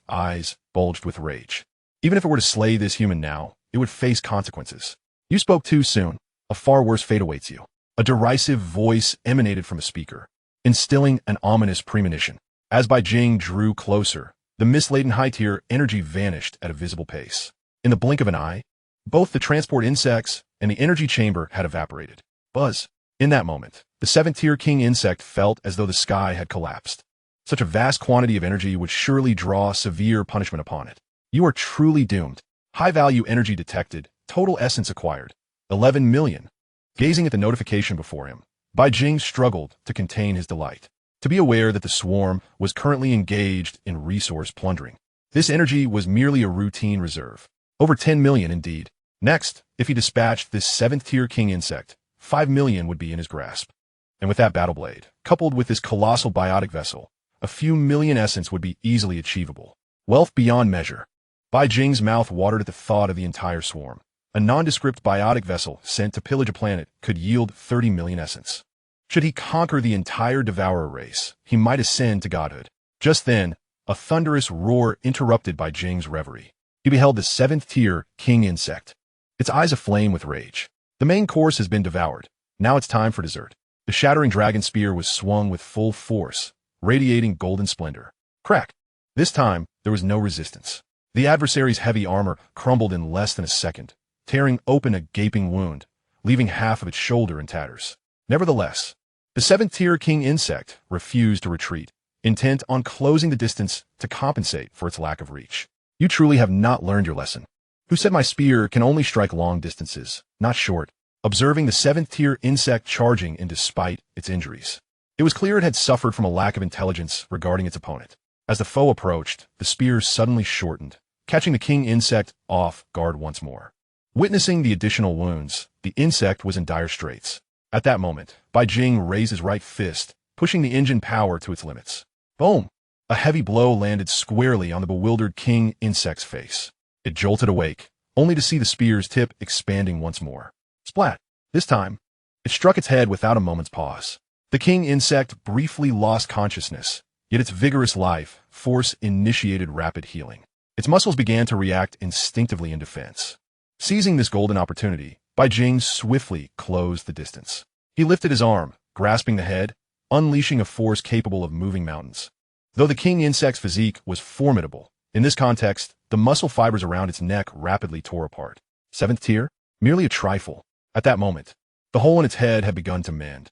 eyes bulged with rage. Even if it were to slay this human now, it would face consequences. You spoke too soon. A far worse fate awaits you. A derisive voice emanated from a speaker, instilling an ominous premonition. As Bai Jing drew closer, the mist-laden high-tier energy vanished at a visible pace. In the blink of an eye, both the transport insects and the energy chamber had evaporated. Buzz! In that moment, the 7th-tier King Insect felt as though the sky had collapsed. Such a vast quantity of energy would surely draw severe punishment upon it. You are truly doomed. High-value energy detected, total essence acquired. 11 million. Gazing at the notification before him, Bai Jing struggled to contain his delight. To be aware that the swarm was currently engaged in resource plundering. This energy was merely a routine reserve. Over 10 million indeed. Next, if he dispatched this 7th-tier king insect, 5 million would be in his grasp. And with that battle blade, coupled with this colossal biotic vessel, a few million essence would be easily achievable. Wealth beyond measure. Bai Jing's mouth watered at the thought of the entire swarm. A nondescript biotic vessel sent to pillage a planet could yield 30 million essence. Should he conquer the entire devourer race, he might ascend to godhood. Just then, a thunderous roar interrupted Bai Jing's reverie. He beheld the 7th-tier king insect, its eyes aflame with rage. The main course has been devoured. Now it's time for dessert. The shattering dragon spear was swung with full force, radiating golden splendor. Crack! This time, there was no resistance. The adversary's heavy armor crumbled in less than a second, tearing open a gaping wound, leaving half of its shoulder in tatters. Nevertheless, the 7th-tier king insect refused to retreat, intent on closing the distance to compensate for its lack of reach. You truly have not learned your lesson. Who said my spear can only strike long distances, not short? Observing the 7th-tier insect charging in despite its injuries. It was clear it had suffered from a lack of intelligence regarding its opponent. As the foe approached, the spear suddenly shortened, catching the king insect off guard once more. Witnessing the additional wounds, the insect was in dire straits. At that moment, Bai Jing raised his right fist, pushing the engine power to its limits. Boom! A heavy blow landed squarely on the bewildered king insect's face. It jolted awake, only to see the spear's tip expanding once more. Splat! This time, it struck its head without a moment's pause. The king insect briefly lost consciousness, yet its vigorous life force initiated rapid healing. Its muscles began to react instinctively in defense. Seizing this golden opportunity, Bai Jing swiftly closed the distance. He lifted his arm, grasping the head, unleashing a force capable of moving mountains. Though the king insect's physique was formidable, in this context, the muscle fibers around its neck rapidly tore apart. 7th tier? Merely a trifle. At that moment, the hole in its head had begun to mend.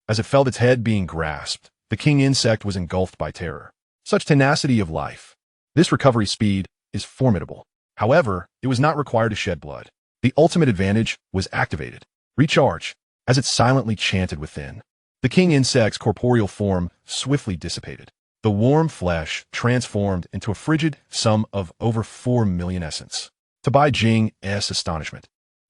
As it felt its head being grasped, the king insect was engulfed by terror. Such tenacity of life. This recovery speed is formidable. However, it was not required to shed blood. The ultimate advantage was activated. Recharge, as it silently chanted within. The king insect's corporeal form swiftly dissipated. The warm flesh transformed into a frigid sum of over 4 million essence. To Bai Jing's astonishment,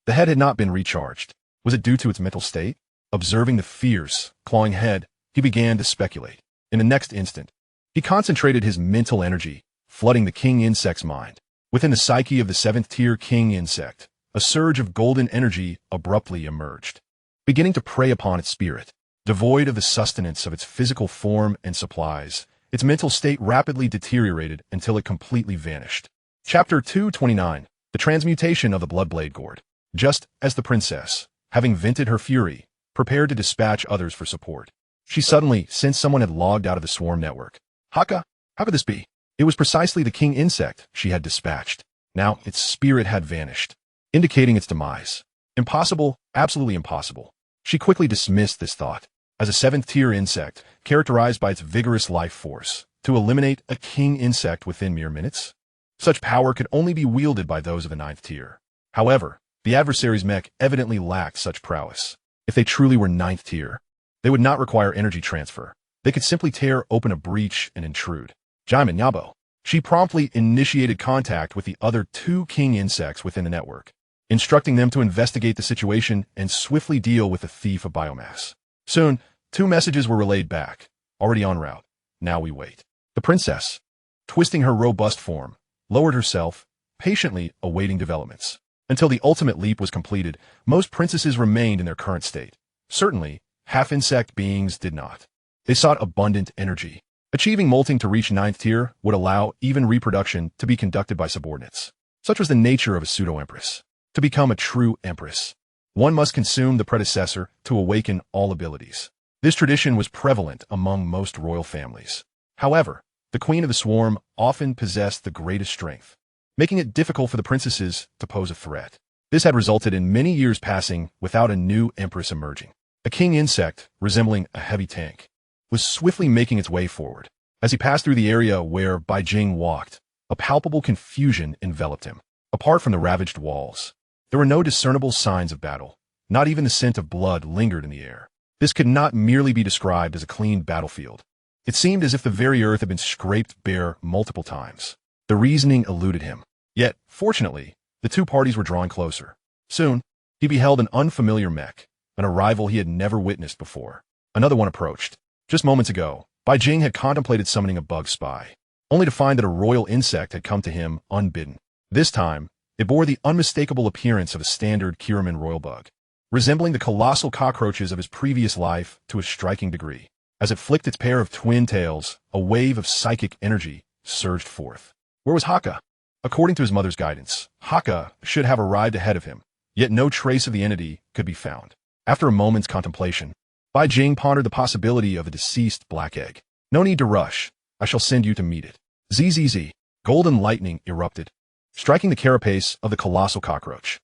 the head had not been recharged. Was it due to its mental state? Observing the fierce, clawing head, he began to speculate. In the next instant, he concentrated his mental energy, flooding the king insect's mind. Within the psyche of the 7th-tier king insect, a surge of golden energy abruptly emerged, beginning to prey upon its spirit. Devoid of the sustenance of its physical form and supplies, its mental state rapidly deteriorated until it completely vanished. Chapter 229. The Transmutation of the Bloodblade Gourd. Just as the princess, having vented her fury, prepared to dispatch others for support, she suddenly sensed someone had logged out of the swarm network. Haka? How could this be? It was precisely the king insect she had dispatched. Now its spirit had vanished, indicating its demise. Impossible, absolutely impossible. She quickly dismissed this thought. As a 7th-tier insect, characterized by its vigorous life force, to eliminate a king insect within mere minutes? Such power could only be wielded by those of the 9th tier. However, the adversary's mech evidently lacked such prowess. If they truly were 9th tier, they would not require energy transfer. They could simply tear open a breach and intrude. Jaimin Yabo. She promptly initiated contact with the other 2 king insects within the network, instructing them to investigate the situation and swiftly deal with the thief of biomass. Soon, 2 messages were relayed back. Already en route. Now we wait. The princess, twisting her robust form, lowered herself, patiently awaiting developments. Until the ultimate leap was completed, most princesses remained in their current state. Certainly, half-insect beings did not. They sought abundant energy. Achieving molting to reach 9th tier would allow even reproduction to be conducted by subordinates. Such was the nature of a pseudo-empress. To become a true empress, one must consume the predecessor to awaken all abilities. This tradition was prevalent among most royal families. However, the queen of the swarm often possessed the greatest strength, making it difficult for the princesses to pose a threat. This had resulted in many years passing without a new empress emerging. A king insect, resembling a heavy tank, was swiftly making its way forward. As he passed through the area where Bai Jing walked, a palpable confusion enveloped him. Apart from the ravaged walls, there were no discernible signs of battle. Not even the scent of blood lingered in the air. This could not merely be described as a clean battlefield. It seemed as if the very earth had been scraped bare multiple times. The reasoning eluded him. Yet, fortunately, the two parties were drawing closer. Soon, he beheld an unfamiliar mech, an arrival he had never witnessed before. Another one approached. Just moments ago, Bai Jing had contemplated summoning a bug spy, only to find that a royal insect had come to him unbidden. This time, it bore the unmistakable appearance of a standard Kiraman royal bug, resembling the colossal cockroaches of his previous life to a striking degree. As it flicked its pair of twin tails, a wave of psychic energy surged forth. Where was Haka? According to his mother's guidance, Haka should have arrived ahead of him, yet no trace of the entity could be found. After a moment's contemplation, Bai Jing pondered the possibility of a deceased black egg. No need to rush. I shall send you to meet it. ZZZ. Golden lightning erupted, striking the carapace of the colossal cockroach.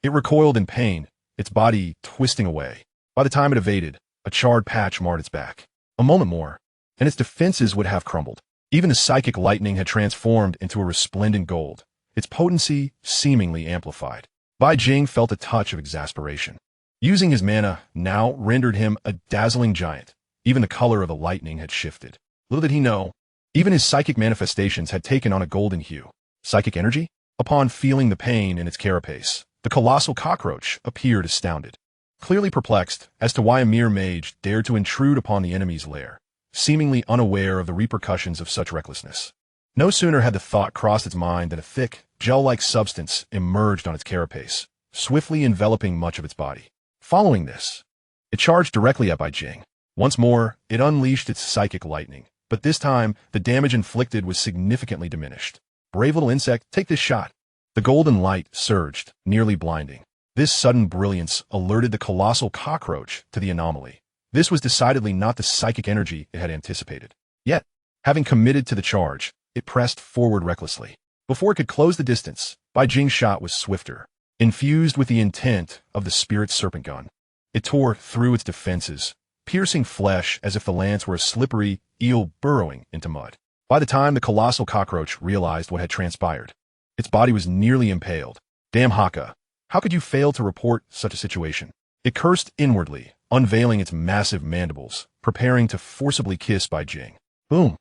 It recoiled in pain, its body twisting away. By the time it evaded, a charred patch marred its back. A moment more, and its defenses would have crumbled. Even the psychic lightning had transformed into a resplendent gold, its potency seemingly amplified. Bai Jing felt a touch of exasperation. Using his mana now rendered him a dazzling giant. Even the color of the lightning had shifted. Little did he know, even his psychic manifestations had taken on a golden hue. Psychic energy? Upon feeling the pain in its carapace, the colossal cockroach appeared astounded, clearly perplexed as to why a mere mage dared to intrude upon the enemy's lair, seemingly unaware of the repercussions of such recklessness. No sooner had the thought crossed its mind than a thick, gel-like substance emerged on its carapace, swiftly enveloping much of its body. Following this, it charged directly at Bai Jing. Once more, it unleashed its psychic lightning, but this time, the damage inflicted was significantly diminished. Brave little insect, take this shot. The golden light surged, nearly blinding. This sudden brilliance alerted the colossal cockroach to the anomaly. This was decidedly not the psychic energy it had anticipated. Yet, having committed to the charge, it pressed forward recklessly. Before it could close the distance, Bai Jing's shot was swifter, infused with the intent of the spirit serpent gun. It tore through its defenses, piercing flesh as if the lance were a slippery eel burrowing into mud. By the time the colossal cockroach realized what had transpired, its body was nearly impaled. Damn Haka, how could you fail to report such a situation? It cursed inwardly, unveiling its massive mandibles, preparing to forcibly kiss Bai Jing. Boom!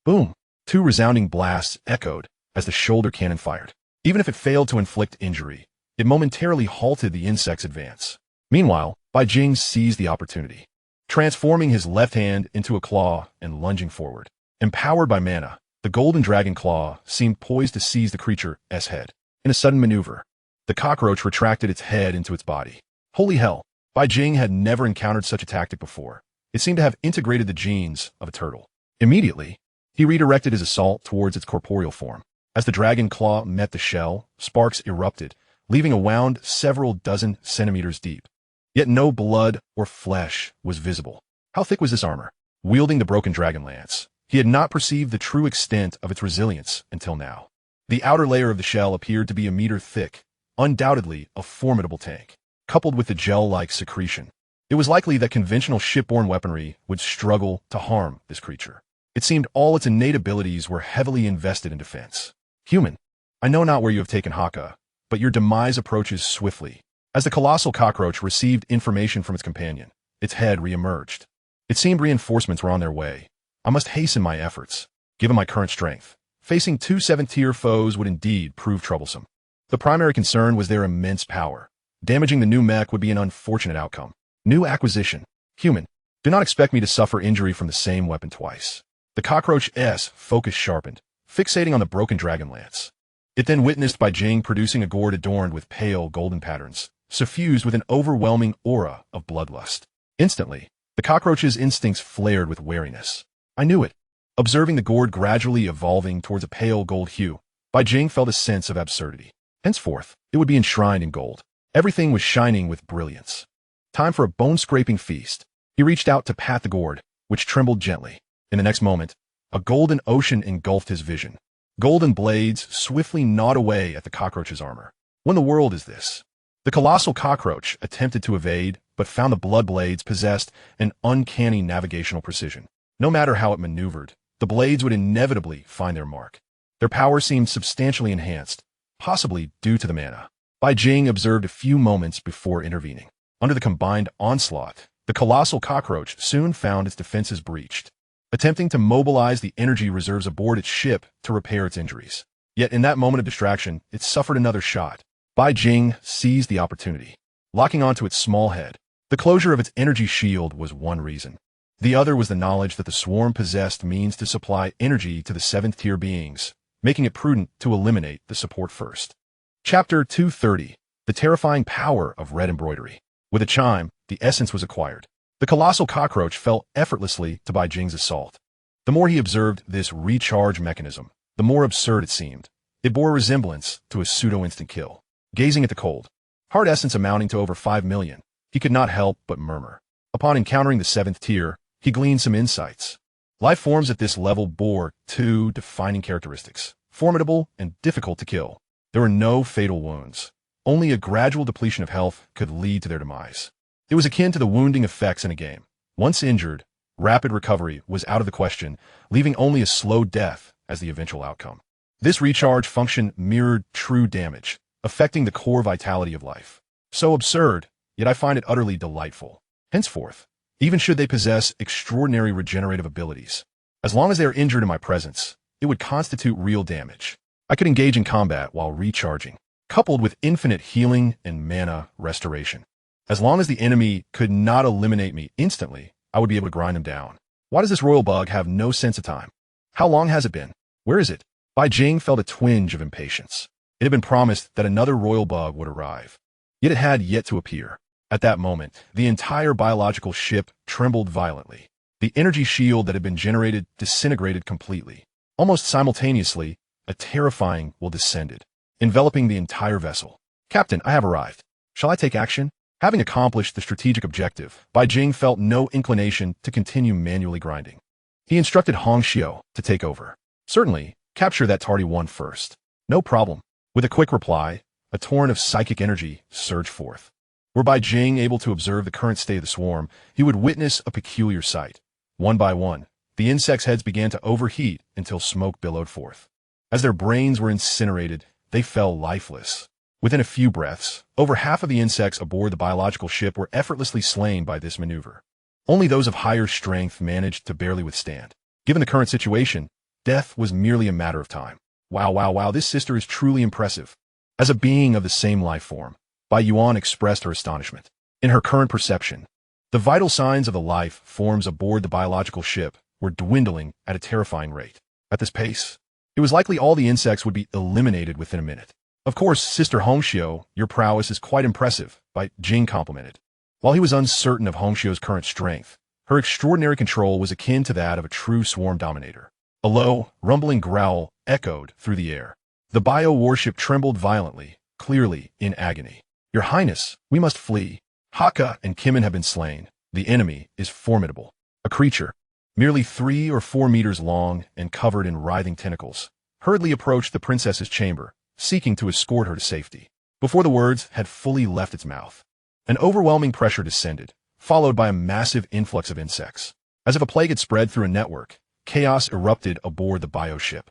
Boom! Two resounding blasts echoed as the shoulder cannon fired. Even if it failed to inflict injury, it momentarily halted the insect's advance. Meanwhile, Bai Jing seized the opportunity, transforming his left hand into a claw and lunging forward. Empowered by mana, the golden dragon claw seemed poised to seize the creature's head. In a sudden maneuver, the cockroach retracted its head into its body. Holy hell! Bai Jing had never encountered such a tactic before. It seemed to have integrated the genes of a turtle. Immediately, he redirected his assault towards its corporeal form. As the dragon claw met the shell, sparks erupted, leaving a wound several dozen centimeters deep. Yet no blood or flesh was visible. How thick was this armor? Wielding the broken dragon lance, he had not perceived the true extent of its resilience until now. The outer layer of the shell appeared to be a meter thick, undoubtedly a formidable tank. Coupled with the gel-like secretion, it was likely that conventional shipborne weaponry would struggle to harm this creature. It seemed all its innate abilities were heavily invested in defense. Human, I know not where you have taken Haka, but your demise approaches swiftly. As the colossal cockroach received information from its companion, its head re-emerged. It seemed reinforcements were on their way. I must hasten my efforts. Given my current strength, facing two 7-tier foes would indeed prove troublesome. The primary concern was their immense power. Damaging the new mech would be an unfortunate outcome. New acquisition. Human, do not expect me to suffer injury from the same weapon twice. The cockroach's focus sharpened, fixating on the broken dragon lance. It then witnessed Bai Jing producing a gourd adorned with pale golden patterns, suffused with an overwhelming aura of bloodlust. Instantly, the cockroach's instincts flared with wariness. I knew it. Observing the gourd gradually evolving towards a pale gold hue, Bai Jing felt a sense of absurdity. Henceforth, it would be enshrined in gold. Everything was shining with brilliance. Time for a bone-scraping feast. He reached out to pat the gourd, which trembled gently. In the next moment, a golden ocean engulfed his vision. Golden blades swiftly gnawed away at the cockroach's armor. What in the world is this? The colossal cockroach attempted to evade, but found the blood blades possessed an uncanny navigational precision. No matter how it maneuvered, the blades would inevitably find their mark. Their power seemed substantially enhanced, possibly due to the mana. Bai Jing observed a few moments before intervening. Under the combined onslaught, the colossal cockroach soon found its defenses breached, attempting to mobilize the energy reserves aboard its ship to repair its injuries. Yet in that moment of distraction, it suffered another shot. Bai Jing seized the opportunity, locking onto its small head. The closure of its energy shield was one reason. The other was the knowledge that the swarm possessed means to supply energy to the 7th-tier beings, making it prudent to eliminate the support first. Chapter 230. The Terrifying Power of Red Embroidery. With a chime, the essence was acquired. The colossal cockroach fell effortlessly to Bai Jing's assault. The more he observed this recharge mechanism, the more absurd it seemed. It bore a resemblance to a pseudo-instant kill. Gazing at the cold, hard essence amounting to over 5 million, he could not help but murmur. Upon encountering the 7th tier, he gleaned some insights. Life forms at this level bore two defining characteristics: formidable and difficult to kill. There were no fatal wounds. Only a gradual depletion of health could lead to their demise. It was akin to the wounding effects in a game. Once injured, rapid recovery was out of the question, leaving only a slow death as the eventual outcome. This recharge function mirrored true damage, affecting the core vitality of life. So absurd, yet I find it utterly delightful. Henceforth, even should they possess extraordinary regenerative abilities, as long as they are injured in my presence, it would constitute real damage. I could engage in combat while recharging, coupled with infinite healing and mana restoration. As long as the enemy could not eliminate me instantly, I would be able to grind them down. Why does this royal bug have no sense of time? How long has it been? Where is it? Bai Jing felt a twinge of impatience. It had been promised that another royal bug would arrive, yet it had yet to appear. At that moment, the entire biological ship trembled violently. The energy shield that had been generated disintegrated completely. Almost simultaneously, a terrifying will descended, enveloping the entire vessel. Captain, I have arrived. Shall I take action? Having accomplished the strategic objective, Bai Jing felt no inclination to continue manually grinding. He instructed Hong Xiao to take over. Certainly, capture that tardy one first. No problem. With a quick reply, a torrent of psychic energy surged forth. Were Bai Jing able to observe the current state of the swarm, he would witness a peculiar sight. One by one, the insects' heads began to overheat until smoke billowed forth. As their brains were incinerated, they fell lifeless. Within a few breaths, over half of the insects aboard the biological ship were effortlessly slain by this maneuver. Only those of higher strength managed to barely withstand. Given the current situation, death was merely a matter of time. Wow, this sister is truly impressive. As a being of the same life form, Bai Yuan expressed her astonishment. In her current perception, the vital signs of the life forms aboard the biological ship were dwindling at a terrifying rate. At this pace, it was likely all the insects would be eliminated within a minute. Of course, Sister Hongxiu, your prowess is quite impressive, Bai Jing complimented. While he was uncertain of Hongxiu's current strength, her extraordinary control was akin to that of a true swarm dominator. A low, rumbling growl echoed through the air. The bio-warship trembled violently, clearly in agony. Your Highness, we must flee. Haka and Kimin have been slain. The enemy is formidable. A creature, merely 3 or 4 meters long and covered in writhing tentacles, hurriedly approached the princess's chamber, seeking to escort her to safety. Before the words had fully left its mouth, an overwhelming pressure descended, followed by a massive influx of insects. As if a plague had spread through a network, chaos erupted aboard the bioship.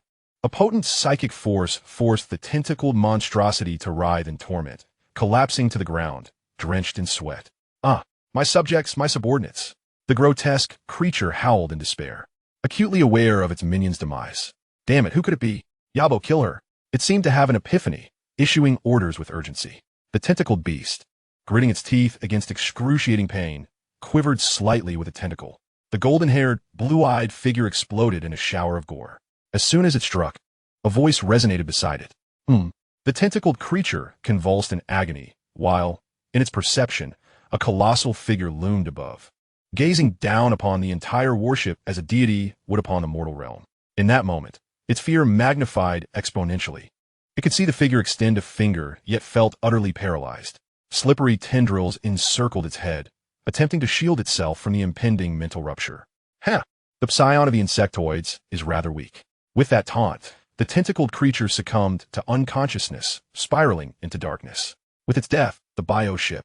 A potent psychic force forced the tentacled monstrosity to writhe in torment, collapsing to the ground, drenched in sweat. My subjects, my subordinates. The grotesque creature howled in despair, acutely aware of its minion's demise. Damn it, who could it be? Yabo, kill her. It seemed to have an epiphany, issuing orders with urgency. The tentacled beast, gritting its teeth against excruciating pain, quivered slightly with a tentacle. The golden-haired, blue-eyed figure exploded in a shower of gore. As soon as it struck, a voice resonated beside it. The tentacled creature convulsed in agony, while, in its perception, a colossal figure loomed above, gazing down upon the entire warship as a deity would upon the mortal realm. In that moment, its fear magnified exponentially. It could see the figure extend a finger, yet felt utterly paralyzed. Slippery tendrils encircled its head, attempting to shield itself from the impending mental rupture. The psion of the insectoids is rather weak. With that taunt, the tentacled creature succumbed to unconsciousness, spiraling into darkness. With its death, the bioship,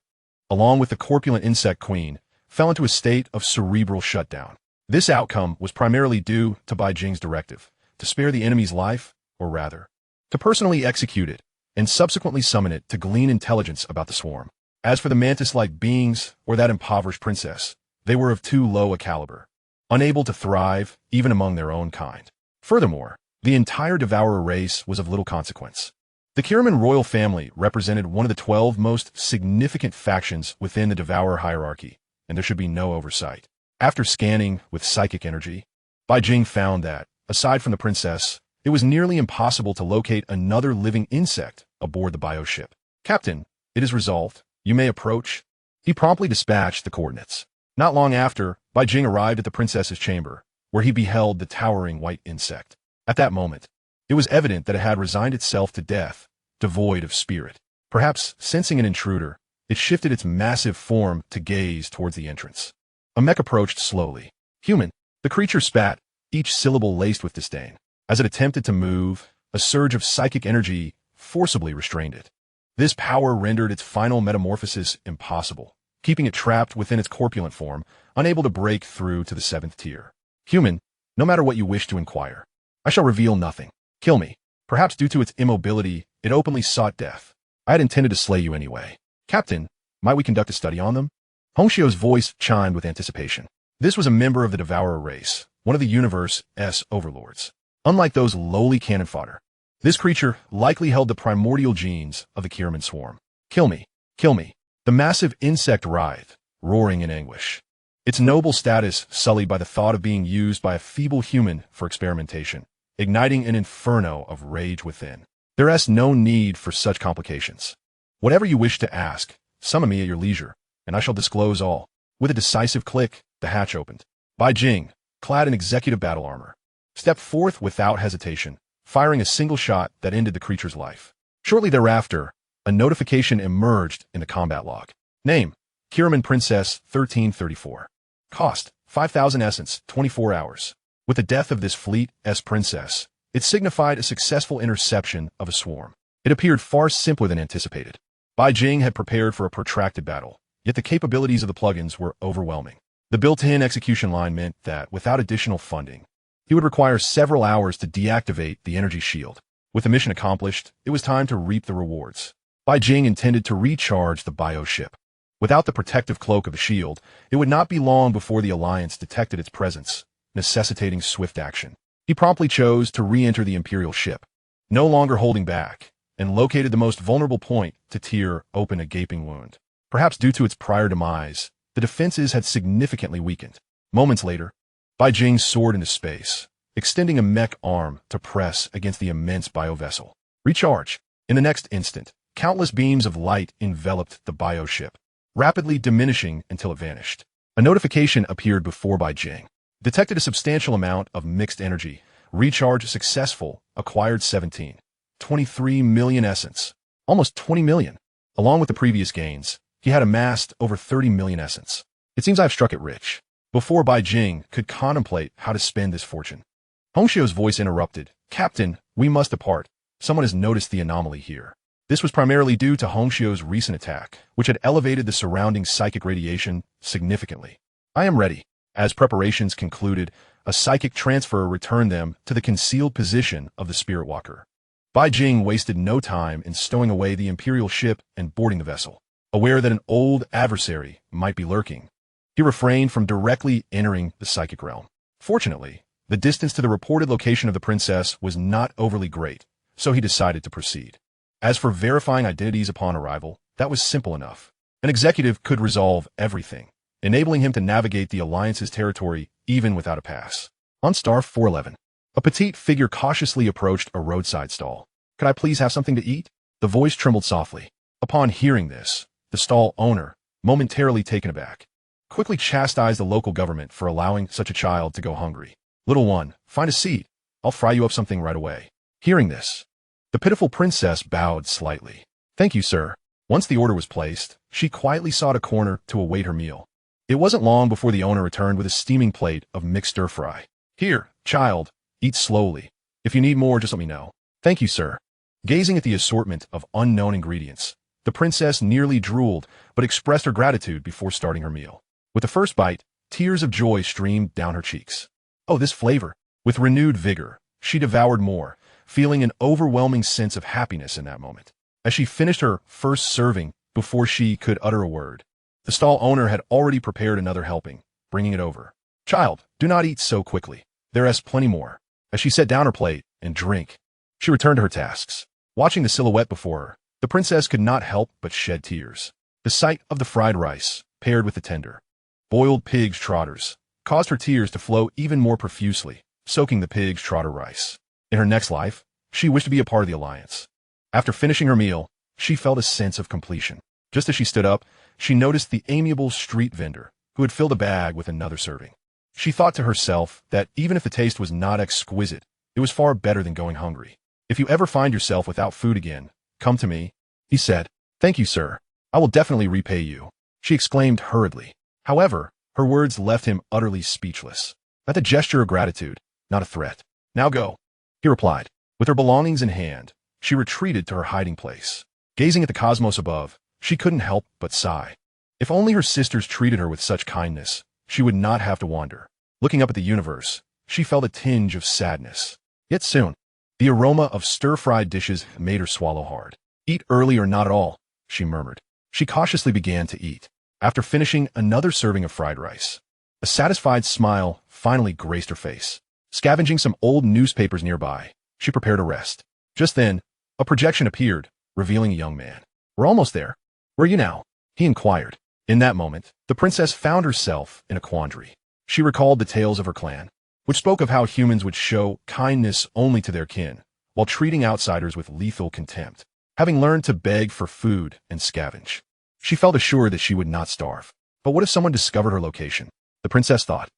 along with the corpulent insect queen, fell into a state of cerebral shutdown. This outcome was primarily due to Bai Jing's directive, to spare the enemy's life, or rather, to personally execute it, and subsequently summon it to glean intelligence about the swarm. As for the mantis-like beings, or that impoverished princess, they were of too low a caliber, unable to thrive even among their own kind. Furthermore, The entire devourer race was of little consequence. The Kiraman royal family represented one of the 12 most significant factions within the devourer hierarchy, and there should be no oversight. After scanning with psychic energy, Bai Jing found that, aside from the princess, it was nearly impossible to locate another living insect aboard the bioship. Captain, it is resolved. You may approach. He promptly dispatched the coordinates. Not long after, Bai Jing arrived at the princess's chamber, where he beheld the towering white insect. At that moment, it was evident that it had resigned itself to death, devoid of spirit. Perhaps sensing an intruder, it shifted its massive form to gaze towards the entrance. A mech approached slowly. Human. The creature spat, each syllable laced with disdain. As it attempted to move, a surge of psychic energy forcibly restrained it. This power rendered its final metamorphosis impossible, keeping it trapped within its corpulent form, unable to break through to the 7th tier. Human, no matter what you wish to inquire, I shall reveal nothing. Kill me. Perhaps due to its immobility, it openly sought death. I had intended to slay you anyway. Captain, might we conduct a study on them? Hongxiu's voice chimed with anticipation. This was a member of the devourer race, one of the universe's overlords. Unlike those lowly cannon fodder, this creature likely held the primordial genes of the Kiraman swarm. Kill me. Kill me. The massive insect writhed, roaring in anguish. Its noble status sullied by the thought of being used by a feeble human for experimentation, igniting an inferno of rage within. There is no need for such complications. Whatever you wish to ask, summon me at your leisure, and I shall disclose all. With a decisive click, the hatch opened. Bai Jing, clad in executive battle armor, stepped forth without hesitation, firing a single shot that ended the creature's life. Shortly thereafter, a notification emerged in the combat log. Name, Kiraman Princess 1334. Cost, 5,000 essence, 24 hours. With the death of this fleet's princess, it signified a successful interception of a swarm. It appeared far simpler than anticipated. Bai Jing had prepared for a protracted battle, yet the capabilities of the plugins were overwhelming. The built-in execution line meant that, without additional funding, he would require several hours to deactivate the energy shield. With the mission accomplished, it was time to reap the rewards. Bai Jing intended to recharge the bioship. Without the protective cloak of a shield, it would not be long before the Alliance detected its presence, necessitating swift action. He promptly chose to re-enter the Imperial ship, no longer holding back, and located the most vulnerable point to tear open a gaping wound. Perhaps due to its prior demise, the defenses had significantly weakened. Moments later, Bai Jing soared into space, extending a mech arm to press against the immense biovessel. Recharge. In the next instant, countless beams of light enveloped the bioship, rapidly diminishing until it vanished. A notification appeared before Bai Jing. Detected a substantial amount of mixed energy. Recharge successful. Acquired 23 million essence. Almost 20 million. Along with the previous gains, he had amassed over 30 million essence. It seems I've struck it rich. Before Bai Jing could contemplate how to spend this fortune, Hongxiu's voice interrupted. Captain, we must depart. Someone has noticed the anomaly here. This was primarily due to Hongxiu's recent attack, which had elevated the surrounding psychic radiation significantly. I am ready. As preparations concluded, a psychic transfer returned them to the concealed position of the Spirit Walker. Bai Jing wasted no time in stowing away the Imperial ship and boarding the vessel. Aware that an old adversary might be lurking, he refrained from directly entering the psychic realm. Fortunately, the distance to the reported location of the princess was not overly great, so he decided to proceed. As for verifying identities upon arrival, that was simple enough. An executive could resolve everything, enabling him to navigate the Alliance's territory even without a pass. On Star 411, a petite figure cautiously approached a roadside stall. Could I please have something to eat? The voice trembled softly. Upon hearing this, the stall owner, momentarily taken aback, quickly chastised the local government for allowing such a child to go hungry. Little one, find a seat. I'll fry you up something right away. Hearing this, the pitiful princess bowed slightly. Thank you, sir. Once the order was placed, she quietly sought a corner to await her meal. It wasn't long before the owner returned with a steaming plate of mixed stir-fry. Here, child, eat slowly. If you need more, just let me know. Thank you, sir. Gazing at the assortment of unknown ingredients, the princess nearly drooled, but expressed her gratitude before starting her meal. With the first bite, tears of joy streamed down her cheeks. Oh, this flavor! With renewed vigor, she devoured more, feeling an overwhelming sense of happiness in that moment. As she finished her first serving before she could utter a word, the stall owner had already prepared another helping, bringing it over. Child, do not eat so quickly. There is plenty more. As she set down her plate, and drink. She returned to her tasks. Watching the silhouette before her, the princess could not help but shed tears. The sight of the fried rice, paired with the tender, boiled pig's trotters, caused her tears to flow even more profusely, soaking the pig's trotter rice. In her next life, she wished to be a part of the alliance. After finishing her meal, she felt a sense of completion. Just as she stood up, she noticed the amiable street vendor, who had filled a bag with another serving. She thought to herself that even if the taste was not exquisite, it was far better than going hungry. "If you ever find yourself without food again, come to me," he said. "Thank you, sir. I will definitely repay you," she exclaimed hurriedly. However, her words left him utterly speechless. That's a gesture of gratitude, not a threat. "Now go," he replied. With her belongings in hand, she retreated to her hiding place. Gazing at the cosmos above, she couldn't help but sigh. If only her sisters treated her with such kindness, she would not have to wander. Looking up at the universe, she felt a tinge of sadness. Yet soon, the aroma of stir-fried dishes made her swallow hard. "Eat early or not at all," she murmured. She cautiously began to eat. After finishing another serving of fried rice, a satisfied smile finally graced her face. Scavenging some old newspapers nearby, she prepared to rest. Just then, a projection appeared, revealing a young man. "We're almost there. Where are you now?" he inquired. In that moment, the princess found herself in a quandary. She recalled the tales of her clan, which spoke of how humans would show kindness only to their kin, while treating outsiders with lethal contempt. Having learned to beg for food and scavenge, she felt assured that she would not starve. But what if someone discovered her location? The princess thought.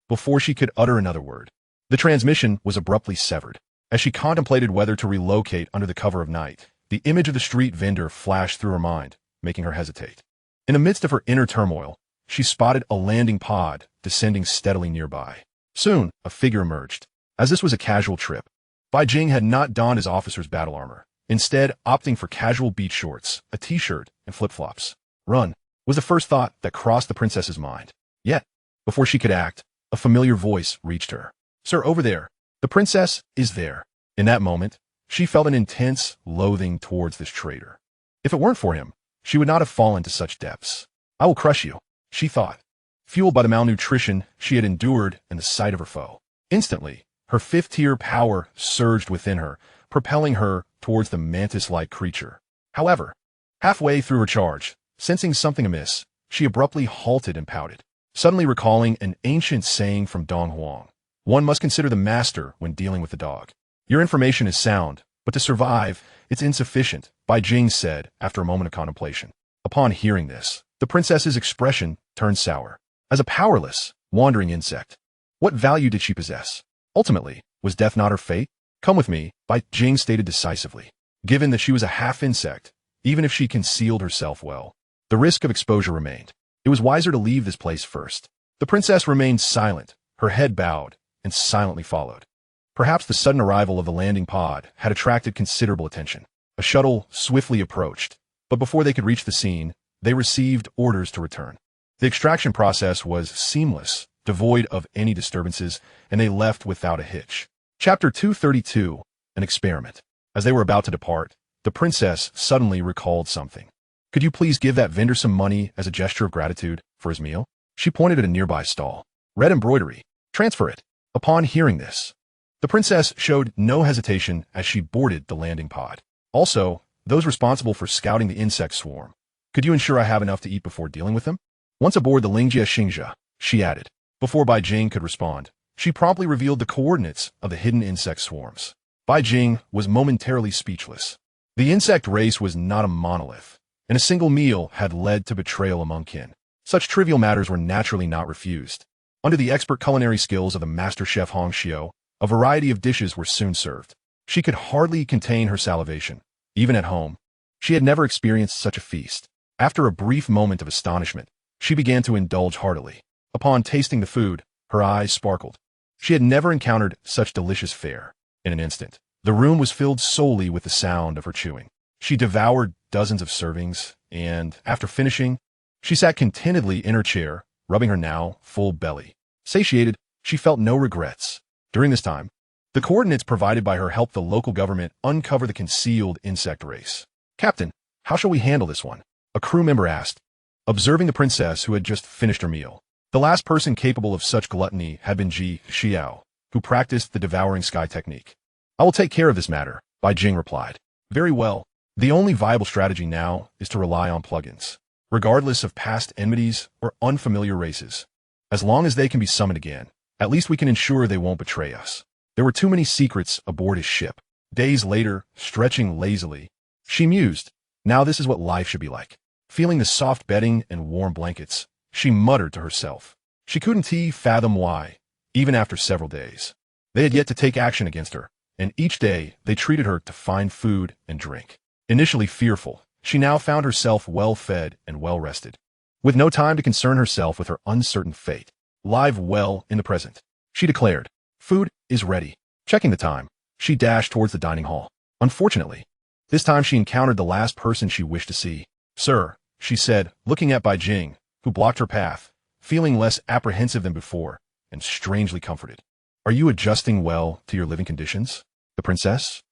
Before she could utter another word, the transmission was abruptly severed. As she contemplated whether to relocate under the cover of night, the image of the street vendor flashed through her mind, making her hesitate. In the midst of her inner turmoil, she spotted a landing pod descending steadily nearby. Soon, a figure emerged. As this was a casual trip, Bai Jing had not donned his officer's battle armor, instead opting for casual beach shorts, a t-shirt, and flip-flops. "Run," was the first thought that crossed the princess's mind. Yet, before she could act, a familiar voice reached her. "Sir, over there. The princess is there." In that moment, she felt an intense loathing towards this traitor. If it weren't for him, she would not have fallen to such depths. "I will crush you," she thought, fueled by the malnutrition she had endured and the sight of her foe. Instantly, her fifth-tier power surged within her, propelling her towards the mantis-like creature. However, halfway through her charge, sensing something amiss, she abruptly halted and pouted, suddenly recalling an ancient saying from Dong Huang. One must consider the master when dealing with the dog. "Your information is sound, but to survive, it's insufficient," Bai Jing said after a moment of contemplation. Upon hearing this, the princess's expression turned sour. As a powerless, wandering insect, what value did she possess? Ultimately, was death not her fate? "Come with me," Bai Jing stated decisively. Given that she was a half-insect, even if she concealed herself well, the risk of exposure remained. It was wiser to leave this place first. The princess remained silent, her head bowed, and silently followed. Perhaps the sudden arrival of the landing pod had attracted considerable attention. A shuttle swiftly approached, but before they could reach the scene, they received orders to return. The extraction process was seamless, devoid of any disturbances, and they left without a hitch. Chapter 232, An Experiment. As they were about to depart, the princess suddenly recalled something. "Could you please give that vendor some money as a gesture of gratitude for his meal?" She pointed at a nearby stall. "Red embroidery. Transfer it." Upon hearing this, the princess showed no hesitation as she boarded the landing pod. "Also, those responsible for scouting the insect swarm. Could you ensure I have enough to eat before dealing with them?" Once aboard the Lingjia Xingzha, she added. Before Bai Jing could respond, she promptly revealed the coordinates of the hidden insect swarms. Bai Jing was momentarily speechless. The insect race was not a monolith, and a single meal had led to betrayal among kin. Such trivial matters were naturally not refused. Under the expert culinary skills of the master chef Hong Xiao, a variety of dishes were soon served. She could hardly contain her salivation. Even at home, she had never experienced such a feast. After a brief moment of astonishment, she began to indulge heartily. Upon tasting the food, her eyes sparkled. She had never encountered such delicious fare. In an instant, the room was filled solely with the sound of her chewing. She devoured dozens of servings, and, after finishing, she sat contentedly in her chair, rubbing her now full belly. Satiated, she felt no regrets. During this time, the coordinates provided by her helped the local government uncover the concealed insect race. "Captain, how shall we handle this one?" a crew member asked, observing the princess who had just finished her meal. The last person capable of such gluttony had been Ji Xiao, who practiced the devouring sky technique. I will take care of this matter, Bai Jing replied. Very well. The only viable strategy now is to rely on plugins, regardless of past enmities or unfamiliar races. As long as they can be summoned again, at least we can ensure they won't betray us. There were too many secrets aboard his ship. Days later, stretching lazily, she mused, now this is what life should be like. Feeling the soft bedding and warm blankets, she muttered to herself. She couldn't fathom why, even after several days. They had yet to take action against her, and each day they treated her to fine food and drink. Initially fearful, she now found herself well-fed and well-rested, with no time to concern herself with her uncertain fate. Live well in the present, she declared. Food is ready. Checking the time, she dashed towards the dining hall. Unfortunately, this time she encountered the last person she wished to see. Sir, she said, looking at Bai Jing, who blocked her path, feeling less apprehensive than before, and strangely comforted. Are you adjusting well to your living conditions? The princess?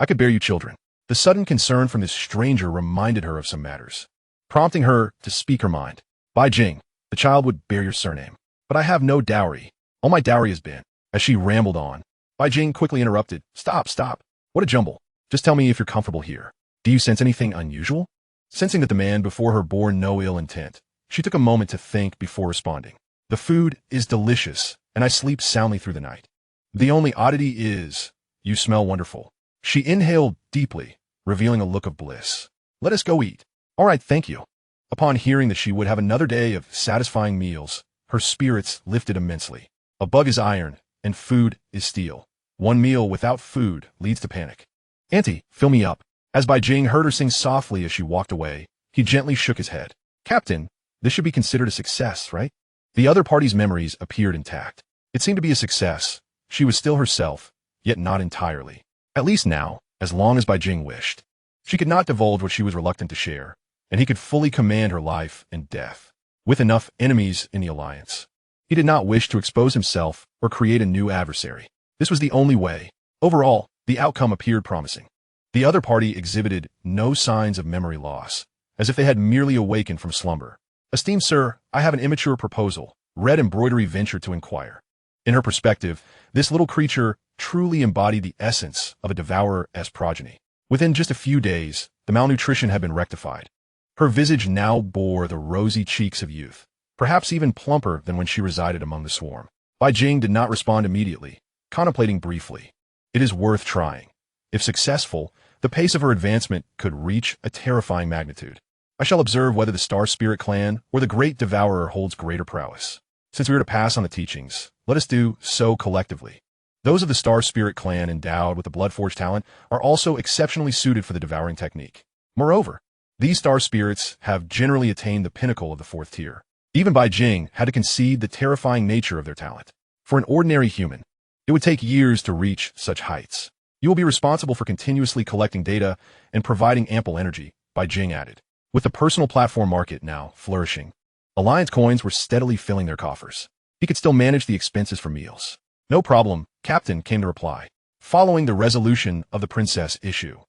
I could bear you children. The sudden concern from this stranger reminded her of some matters, prompting her to speak her mind. Bai Jing, the child would bear your surname, but I have no dowry. All my dowry has been. As she rambled on, Bai Jing quickly interrupted. Stop. What a jumble. Just tell me if you're comfortable here. Do you sense anything unusual? Sensing that the man before her bore no ill intent, she took a moment to think before responding. The food is delicious, and I sleep soundly through the night. The only oddity is, you smell wonderful. She inhaled deeply, revealing a look of bliss. Let us go eat. All right, thank you. Upon hearing that she would have another day of satisfying meals, her spirits lifted immensely. A bug is iron, and food is steel. One meal without food leads to panic. Auntie, fill me up. As Bai Jing heard her sing softly as she walked away, he gently shook his head. Captain, this should be considered a success, right? The other party's memories appeared intact. It seemed to be a success. She was still herself, yet not entirely. At least now, as long as Bai Jing wished. She could not divulge what she was reluctant to share, and he could fully command her life and death. With enough enemies in the alliance, he did not wish to expose himself or create a new adversary. This was the only way. Overall, the outcome appeared promising. The other party exhibited no signs of memory loss, as if they had merely awakened from slumber. Esteemed sir, I have an immature proposal, Red Embroidery ventured to inquire. In her perspective, this little creature truly embodied the essence of a devourer as progeny. Within just a few days, the malnutrition had been rectified. Her visage now bore the rosy cheeks of youth, perhaps even plumper than when she resided among the swarm. Bai Jing did not respond immediately, contemplating briefly. It is worth trying. If successful, the pace of her advancement could reach a terrifying magnitude. I shall observe whether the Star Spirit clan or the Great Devourer holds greater prowess. Since we are to pass on the teachings, let us do so collectively. Those of the Star Spirit clan endowed with the Bloodforged talent are also exceptionally suited for the devouring technique. Moreover, these Star Spirits have generally attained the pinnacle of the 4th tier. Even Bai Jing had to concede the terrifying nature of their talent. For an ordinary human, it would take years to reach such heights. You will be responsible for continuously collecting data and providing ample energy, Bai Jing added. With the personal platform market now flourishing, Alliance coins were steadily filling their coffers. He could still manage the expenses for meals. No problem, Captain came to reply. Following the resolution of the princess issue,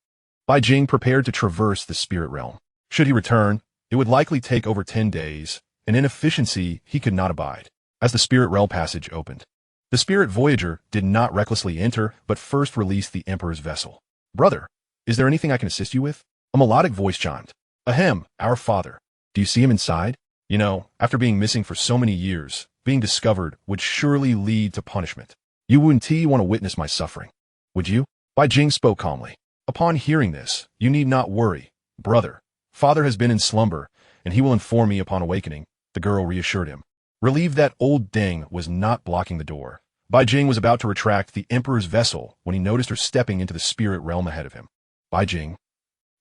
Bai Jing prepared to traverse the spirit realm. Should he return, it would likely take over 10 days, an inefficiency he could not abide. As the spirit realm passage opened, the spirit voyager did not recklessly enter, but first released the Emperor's vessel. Brother, is there anything I can assist you with? A melodic voice chimed. Ahem, our father. Do you see him inside? You know, after being missing for so many years, being discovered would surely lead to punishment. You wouldn't want to witness my suffering, would you? Bai Jing spoke calmly. Upon hearing this, you need not worry. Brother, father has been in slumber, and he will inform me upon awakening, the girl reassured him. Relieved that old Deng was not blocking the door, Bai Jing was about to retract the Emperor's vessel when he noticed her stepping into the spirit realm ahead of him. Bai Jing.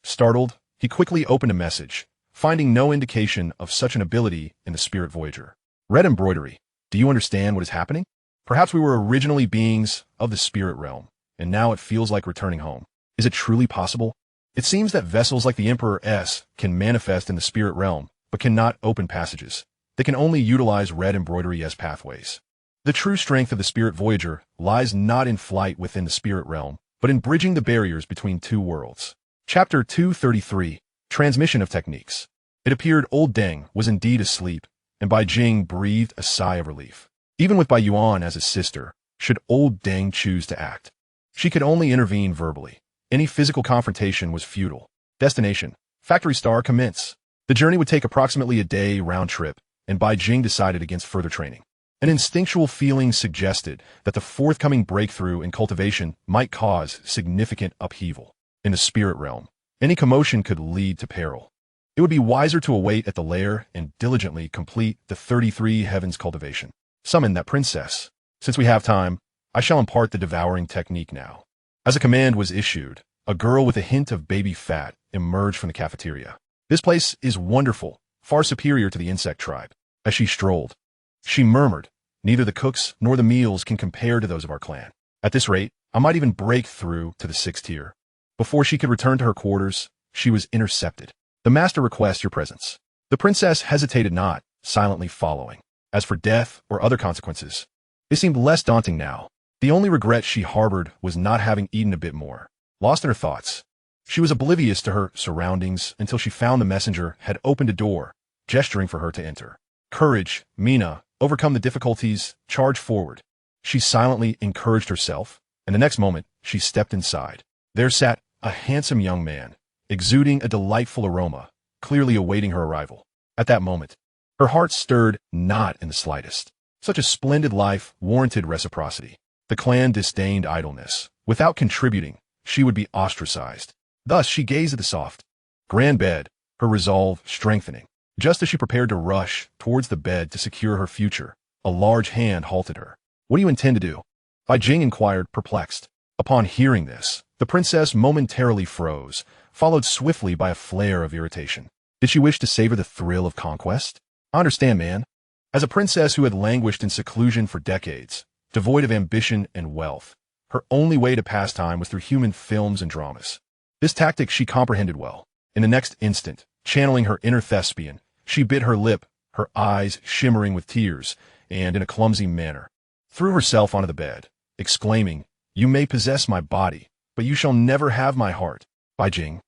Startled, he quickly opened a message, finding no indication of such an ability in the spirit voyager. Red Embroidery, do you understand what is happening? Perhaps we were originally beings of the spirit realm, and now it feels like returning home. Is it truly possible? It seems that vessels like the Emperor S can manifest in the spirit realm, but cannot open passages. They can only utilize red embroidery as pathways. The true strength of the spirit voyager lies not in flight within the spirit realm, but in bridging the barriers between two worlds. Chapter 233, Transmission of Techniques. It appeared old Deng was indeed asleep, and Bai Jing breathed a sigh of relief. Even with Bai Yuan as his sister, should old Deng choose to act, She could only intervene verbally. Any physical confrontation was futile. Destination: Factory Star commence. The journey would take approximately a day round trip, and Bai Jing decided against further training. An instinctual feeling suggested that the forthcoming breakthrough in cultivation might cause significant upheaval. In the spirit realm, any commotion could lead to peril. It would be wiser to await at the lair and diligently complete the 33 heavens cultivation. Summon that princess. Since we have time, I shall impart the devouring technique now. As a command was issued, a girl with a hint of baby fat emerged from the cafeteria. This place is wonderful, far superior to the insect tribe. As she strolled, she murmured, neither the cooks nor the meals can compare to those of our clan. At this rate, I might even break through to the 6th tier. Before she could return to her quarters, she was intercepted. The master requests your presence. The princess hesitated not, silently following. As for death or other consequences, they seemed less daunting now. The only regret she harbored was not having eaten a bit more. Lost in her thoughts, she was oblivious to her surroundings until she found the messenger had opened a door, gesturing for her to enter. Courage, Mina, overcome the difficulties, charge forward. She silently encouraged herself, and the next moment, she stepped inside. There sat a handsome young man, exuding a delightful aroma, clearly awaiting her arrival. At that moment, her heart stirred not in the slightest. Such a splendid life warranted reciprocity. The clan disdained idleness. Without contributing, she would be ostracized. Thus she gazed at the soft, grand bed, her resolve strengthening. Just as she prepared to rush towards the bed to secure her future, a large hand halted her. What do you intend to do? Bai Jing inquired, perplexed. Upon hearing this, the princess momentarily froze, followed swiftly by a flare of irritation. Did she wish to savor the thrill of conquest? I understand, man. As a princess who had languished in seclusion for decades, devoid of ambition and wealth, her only way to pass time was through human films and dramas. This tactic she comprehended well. In the next instant, channeling her inner thespian, she bit her lip, her eyes shimmering with tears, and in a clumsy manner, threw herself onto the bed, exclaiming, "You may possess my body, but you shall never have my heart, Bai Jing.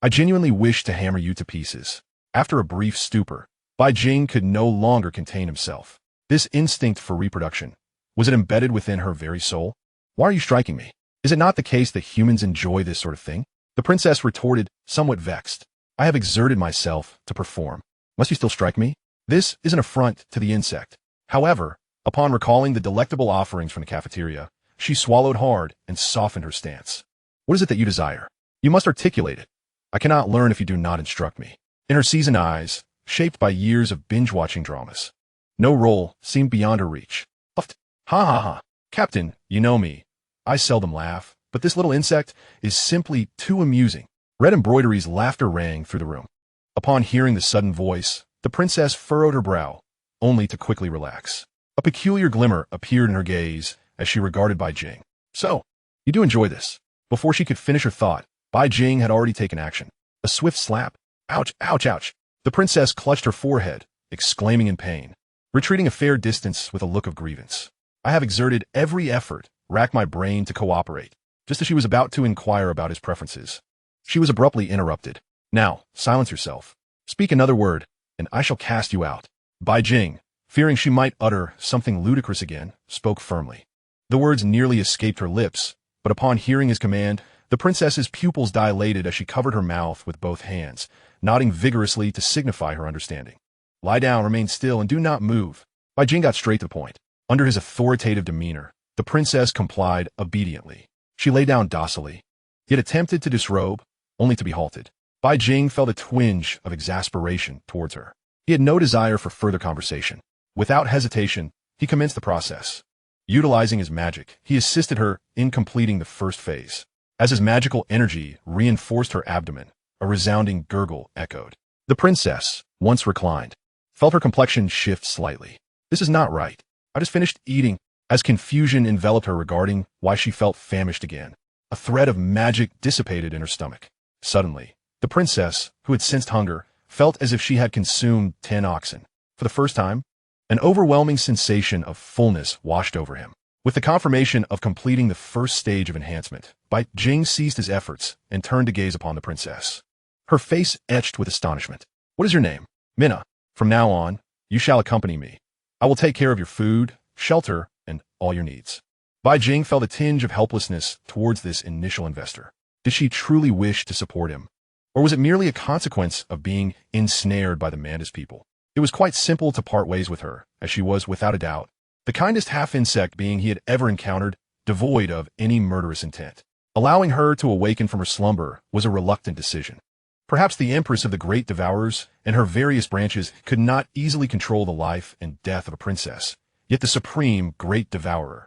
I genuinely wish to hammer you to pieces." After a brief stupor, Bai Jing could no longer contain himself. This instinct for reproduction, was it embedded within her very soul? Why are you striking me? Is it not the case that humans enjoy this sort of thing? The princess retorted, somewhat vexed. I have exerted myself to perform. Must you still strike me? This is an affront to the insect. However, upon recalling the delectable offerings from the cafeteria, she swallowed hard and softened her stance. What is it that you desire? You must articulate it. I cannot learn if you do not instruct me. In her seasoned eyes, shaped by years of binge-watching dramas, no role seemed beyond her reach. Puffed. Ha ha ha. Captain, you know me. I seldom laugh, but this little insect is simply too amusing. Red Embroidery's laughter rang through the room. Upon hearing the sudden voice, the princess furrowed her brow, only to quickly relax. A peculiar glimmer appeared in her gaze as she regarded Bai Jing. So, you do enjoy this. Before she could finish her thought, Bai Jing had already taken action. A swift slap. Ouch, ouch, ouch. The princess clutched her forehead, exclaiming in pain, retreating a fair distance with a look of grievance. I have exerted every effort, racked my brain to cooperate. Just as she was about to inquire about his preferences, she was abruptly interrupted. Now, silence yourself. Speak another word, and I shall cast you out. Bai Jing, fearing she might utter something ludicrous again, spoke firmly. The words nearly escaped her lips, but upon hearing his command, the princess's pupils dilated as she covered her mouth with both hands, nodding vigorously to signify her understanding. Lie down, remain still, and do not move. Bai Jing got straight to the point. Under his authoritative demeanor, the princess complied obediently. She lay down docilely, yet attempted to disrobe, only to be halted. Bai Jing felt a twinge of exasperation towards her. He had no desire for further conversation. Without hesitation, he commenced the process. Utilizing his magic, he assisted her in completing the first phase. As his magical energy reinforced her abdomen, a resounding gurgle echoed. The princess, once reclined, felt her complexion shift slightly. This is not right. I just finished eating. As confusion enveloped her regarding why she felt famished again, a thread of magic dissipated in her stomach. Suddenly, the princess, who had sensed hunger, felt as if she had consumed 10 oxen. For the first time, an overwhelming sensation of fullness washed over him. With the confirmation of completing the first stage of enhancement, Bai Jing ceased his efforts and turned to gaze upon the princess. Her face etched with astonishment. What is your name? Mina. From now on, you shall accompany me. I will take care of your food, shelter, and all your needs. Bai Jing felt a tinge of helplessness towards this initial investor. Did she truly wish to support him? Or was it merely a consequence of being ensnared by the Mantis people? It was quite simple to part ways with her, as she was, without a doubt, the kindest half-insect being he had ever encountered, devoid of any murderous intent. Allowing her to awaken from her slumber was a reluctant decision. Perhaps the Empress of the Great Devourers and her various branches could not easily control the life and death of a princess, yet the Supreme Great Devourer,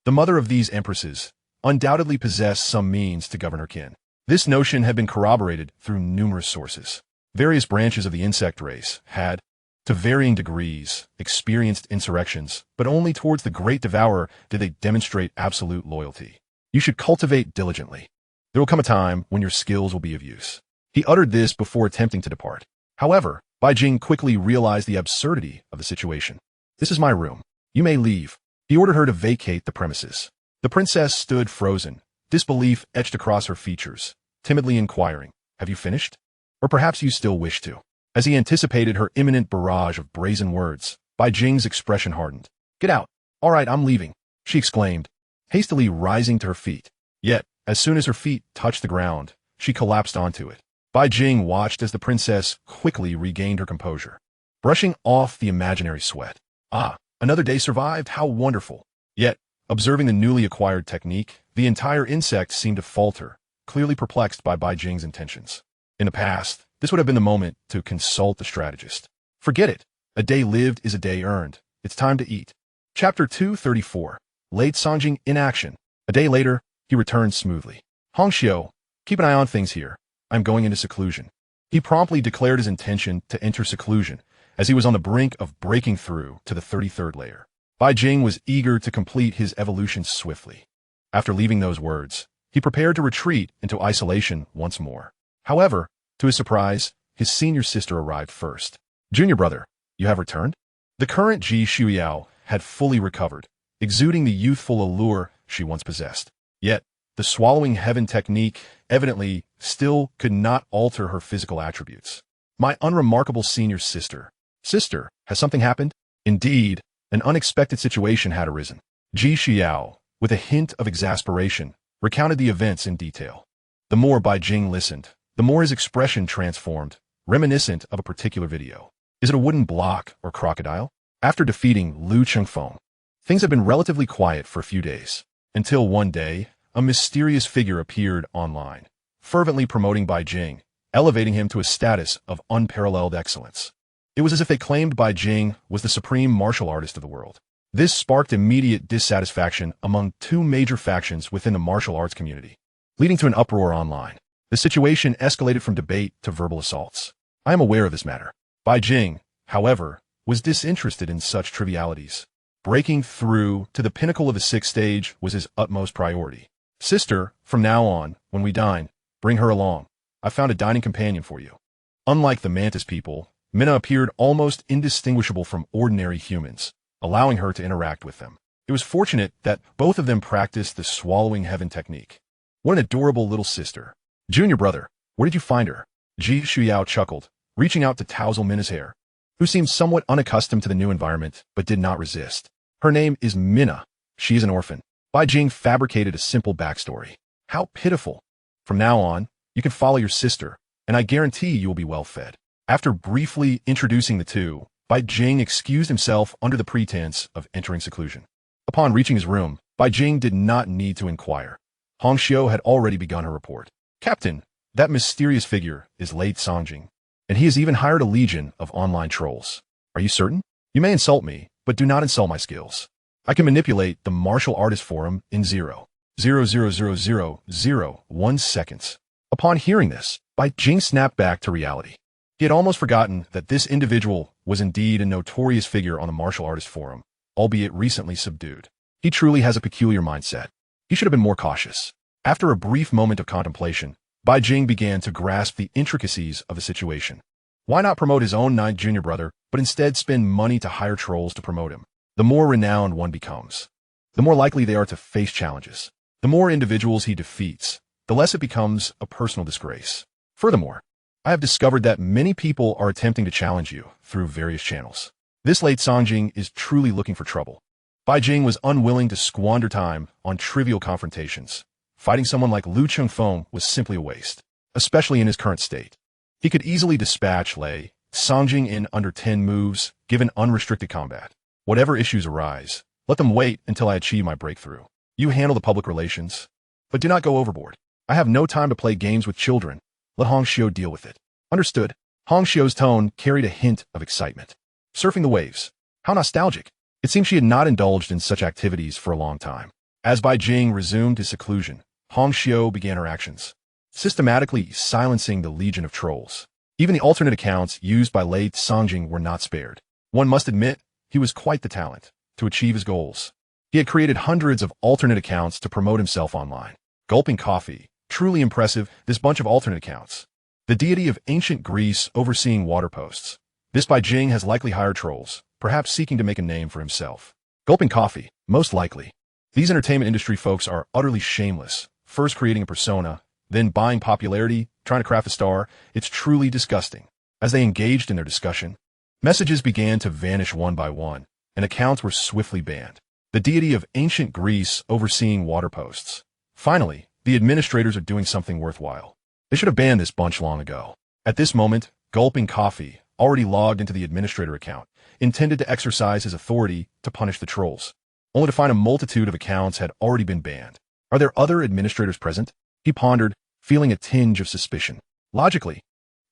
the mother of these empresses, undoubtedly possessed some means to govern her kin. This notion had been corroborated through numerous sources. Various branches of the insect race had, to varying degrees, experienced insurrections, but only towards the Great Devourer did they demonstrate absolute loyalty. You should cultivate diligently. There will come a time when your skills will be of use. He uttered this before attempting to depart. However, Bai Jing quickly realized the absurdity of the situation. This is my room. You may leave. He ordered her to vacate the premises. The princess stood frozen, disbelief etched across her features, timidly inquiring, "Have you finished? Or perhaps you still wish to?" As he anticipated her imminent barrage of brazen words, Bai Jing's expression hardened. "Get out. All right, I'm leaving," she exclaimed, hastily rising to her feet. Yet, as soon as her feet touched the ground, she collapsed onto it. Bai Jing watched as the princess quickly regained her composure, brushing off the imaginary sweat. Ah, another day survived, how wonderful. Yet, observing the newly acquired technique, the entire insect seemed to falter, clearly perplexed by Bai Jing's intentions. In the past, this would have been the moment to consult the strategist. Forget it. A day lived is a day earned. It's time to eat. Chapter 234. Late Songjing in action. A day later, he returned smoothly. "Hongxiu, keep an eye on things here. I'm going into seclusion." He promptly declared his intention to enter seclusion, as he was on the brink of breaking through to the 33rd layer. Bai Jing was eager to complete his evolution swiftly. After leaving those words, he prepared to retreat into isolation once more. However, to his surprise, his senior sister arrived first. "Junior brother, you have returned?" The current Ji Shuiao had fully recovered, exuding the youthful allure she once possessed. Yet, the swallowing heaven technique evidently still could not alter her physical attributes. "My unremarkable senior sister. Sister, has something happened?" Indeed, an unexpected situation had arisen. Ji Xiao, with a hint of exasperation, recounted the events in detail. The more Bai Jing listened, the more his expression transformed, reminiscent of a particular video. Is it a wooden block or crocodile? After defeating Lu Chengfeng, things had been relatively quiet for a few days, until one day, a mysterious figure appeared online, fervently promoting Bai Jing, elevating him to a status of unparalleled excellence. It was as if they claimed Bai Jing was the supreme martial artist of the world. This sparked immediate dissatisfaction among two major factions within the martial arts community, leading to an uproar online. The situation escalated from debate to verbal assaults. I am aware of this matter. Bai Jing, however, was disinterested in such trivialities. Breaking through to the pinnacle of the sixth stage was his utmost priority. "Sister, from now on, when we dine, bring her along. I found a dining companion for you." Unlike the Mantis people, Minna appeared almost indistinguishable from ordinary humans, allowing her to interact with them. It was fortunate that both of them practiced the swallowing heaven technique. What an adorable little sister. "Junior brother, where did you find her?" Ji Shuiao chuckled, reaching out to tousle Minna's hair, who seemed somewhat unaccustomed to the new environment, but did not resist. "Her name is Minna. She is an orphan." Bai Jing fabricated a simple backstory. "How pitiful. From now on, you can follow your sister, and I guarantee you will be well fed." After briefly introducing the two, Bai Jing excused himself under the pretense of entering seclusion. Upon reaching his room, Bai Jing did not need to inquire. Hongxiu had already begun her report. "Captain, that mysterious figure is Late Songjing, and he has even hired a legion of online trolls. Are you certain? You may insult me, but do not insult my skills. I can manipulate the martial artist forum in 0.00001 seconds." Upon hearing this, Bai Jing snapped back to reality. He had almost forgotten that this individual was indeed a notorious figure on the martial artist forum, albeit recently subdued. He truly has a peculiar mindset. He should have been more cautious. After a brief moment of contemplation, Bai Jing began to grasp the intricacies of the situation. Why not promote his own ninth junior brother, but instead spend money to hire trolls to promote him? The more renowned one becomes, the more likely they are to face challenges. The more individuals he defeats, the less it becomes a personal disgrace. Furthermore, I have discovered that many people are attempting to challenge you through various channels. This Late Songjing is truly looking for trouble. Bai Jing was unwilling to squander time on trivial confrontations. Fighting someone like Lu Chengfeng was simply a waste, especially in his current state. He could easily dispatch Lei Songjing in under 10 moves, given unrestricted combat. Whatever issues arise, let them wait until I achieve my breakthrough. You handle the public relations, but do not go overboard. I have no time to play games with children. Let Hong Xiu deal with it. Understood. Hong Xiu's tone carried a hint of excitement. Surfing the waves. How nostalgic. It seemed she had not indulged in such activities for a long time. As Bai Jing resumed his seclusion, Hong Xiu began her actions, systematically silencing the legion of trolls. Even the alternate accounts used by Lei Songjing were not spared. One must admit, he was quite the talent to achieve his goals. He had created hundreds of alternate accounts to promote himself online. Gulping coffee. Truly impressive, this bunch of alternate accounts. The deity of ancient Greece overseeing water posts. This Bai Jing has likely hired trolls, perhaps seeking to make a name for himself. Gulping coffee. Most likely. These entertainment industry folks are utterly shameless. First creating a persona, then buying popularity, trying to craft a star. It's truly disgusting. As they engaged in their discussion, messages began to vanish one by one, and accounts were swiftly banned. The deity of ancient Greece overseeing water posts. Finally, the administrators are doing something worthwhile. They should have banned this bunch long ago. At this moment, Gulping Coffee, already logged into the administrator account, intended to exercise his authority to punish the trolls, only to find a multitude of accounts had already been banned. Are there other administrators present? He pondered, feeling a tinge of suspicion. Logically,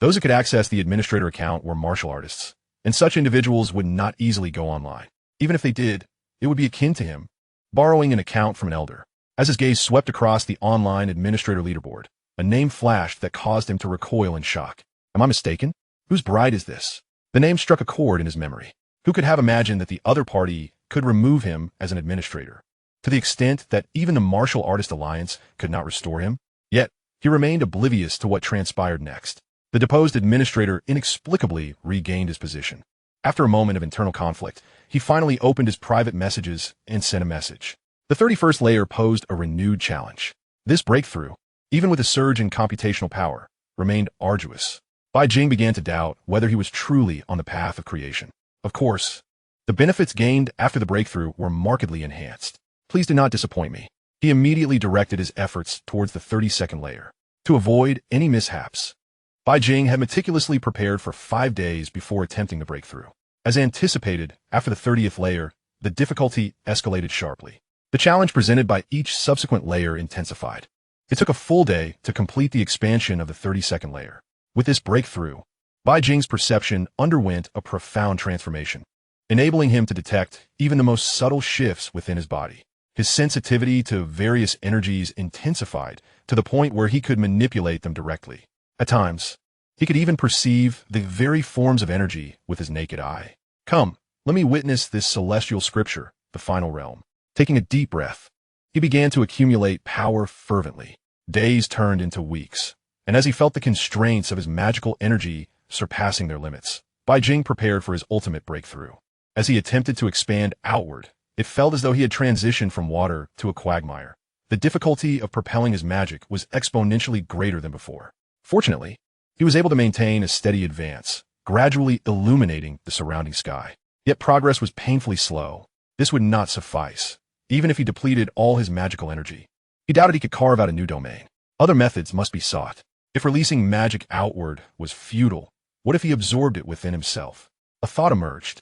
those who could access the administrator account were martial artists, and such individuals would not easily go online. Even if they did, it would be akin to him borrowing an account from an elder. As his gaze swept across the online administrator leaderboard, a name flashed that caused him to recoil in shock. Am I mistaken? Whose bride is this? The name struck a chord in his memory. Who could have imagined that the other party could remove him as an administrator, to the extent that even the Martial Artist Alliance could not restore him? Yet, he remained oblivious to what transpired next. The deposed administrator inexplicably regained his position. After a moment of internal conflict, he finally opened his private messages and sent a message. The 31st layer posed a renewed challenge. This breakthrough, even with a surge in computational power, remained arduous. Bai Jing began to doubt whether he was truly on the path of creation. Of course, the benefits gained after the breakthrough were markedly enhanced. Please do not disappoint me. He immediately directed his efforts towards the 32nd layer. To avoid any mishaps, Bai Jing had meticulously prepared for 5 days before attempting the breakthrough. As anticipated, after the 30th layer, the difficulty escalated sharply. The challenge presented by each subsequent layer intensified. It took a full day to complete the expansion of the 32nd layer. With this breakthrough, Bai Jing's perception underwent a profound transformation, enabling him to detect even the most subtle shifts within his body. His sensitivity to various energies intensified to the point where he could manipulate them directly. At times, he could even perceive the very forms of energy with his naked eye. Come, let me witness this celestial scripture, the final realm. Taking a deep breath, he began to accumulate power fervently. Days turned into weeks, and as he felt the constraints of his magical energy surpassing their limits, Bai Jing prepared for his ultimate breakthrough. As he attempted to expand outward, it felt as though he had transitioned from water to a quagmire. The difficulty of propelling his magic was exponentially greater than before. Fortunately, he was able to maintain a steady advance, gradually illuminating the surrounding sky. Yet progress was painfully slow. This would not suffice, even if he depleted all his magical energy. He doubted he could carve out a new domain. Other methods must be sought. If releasing magic outward was futile, what if he absorbed it within himself? A thought emerged.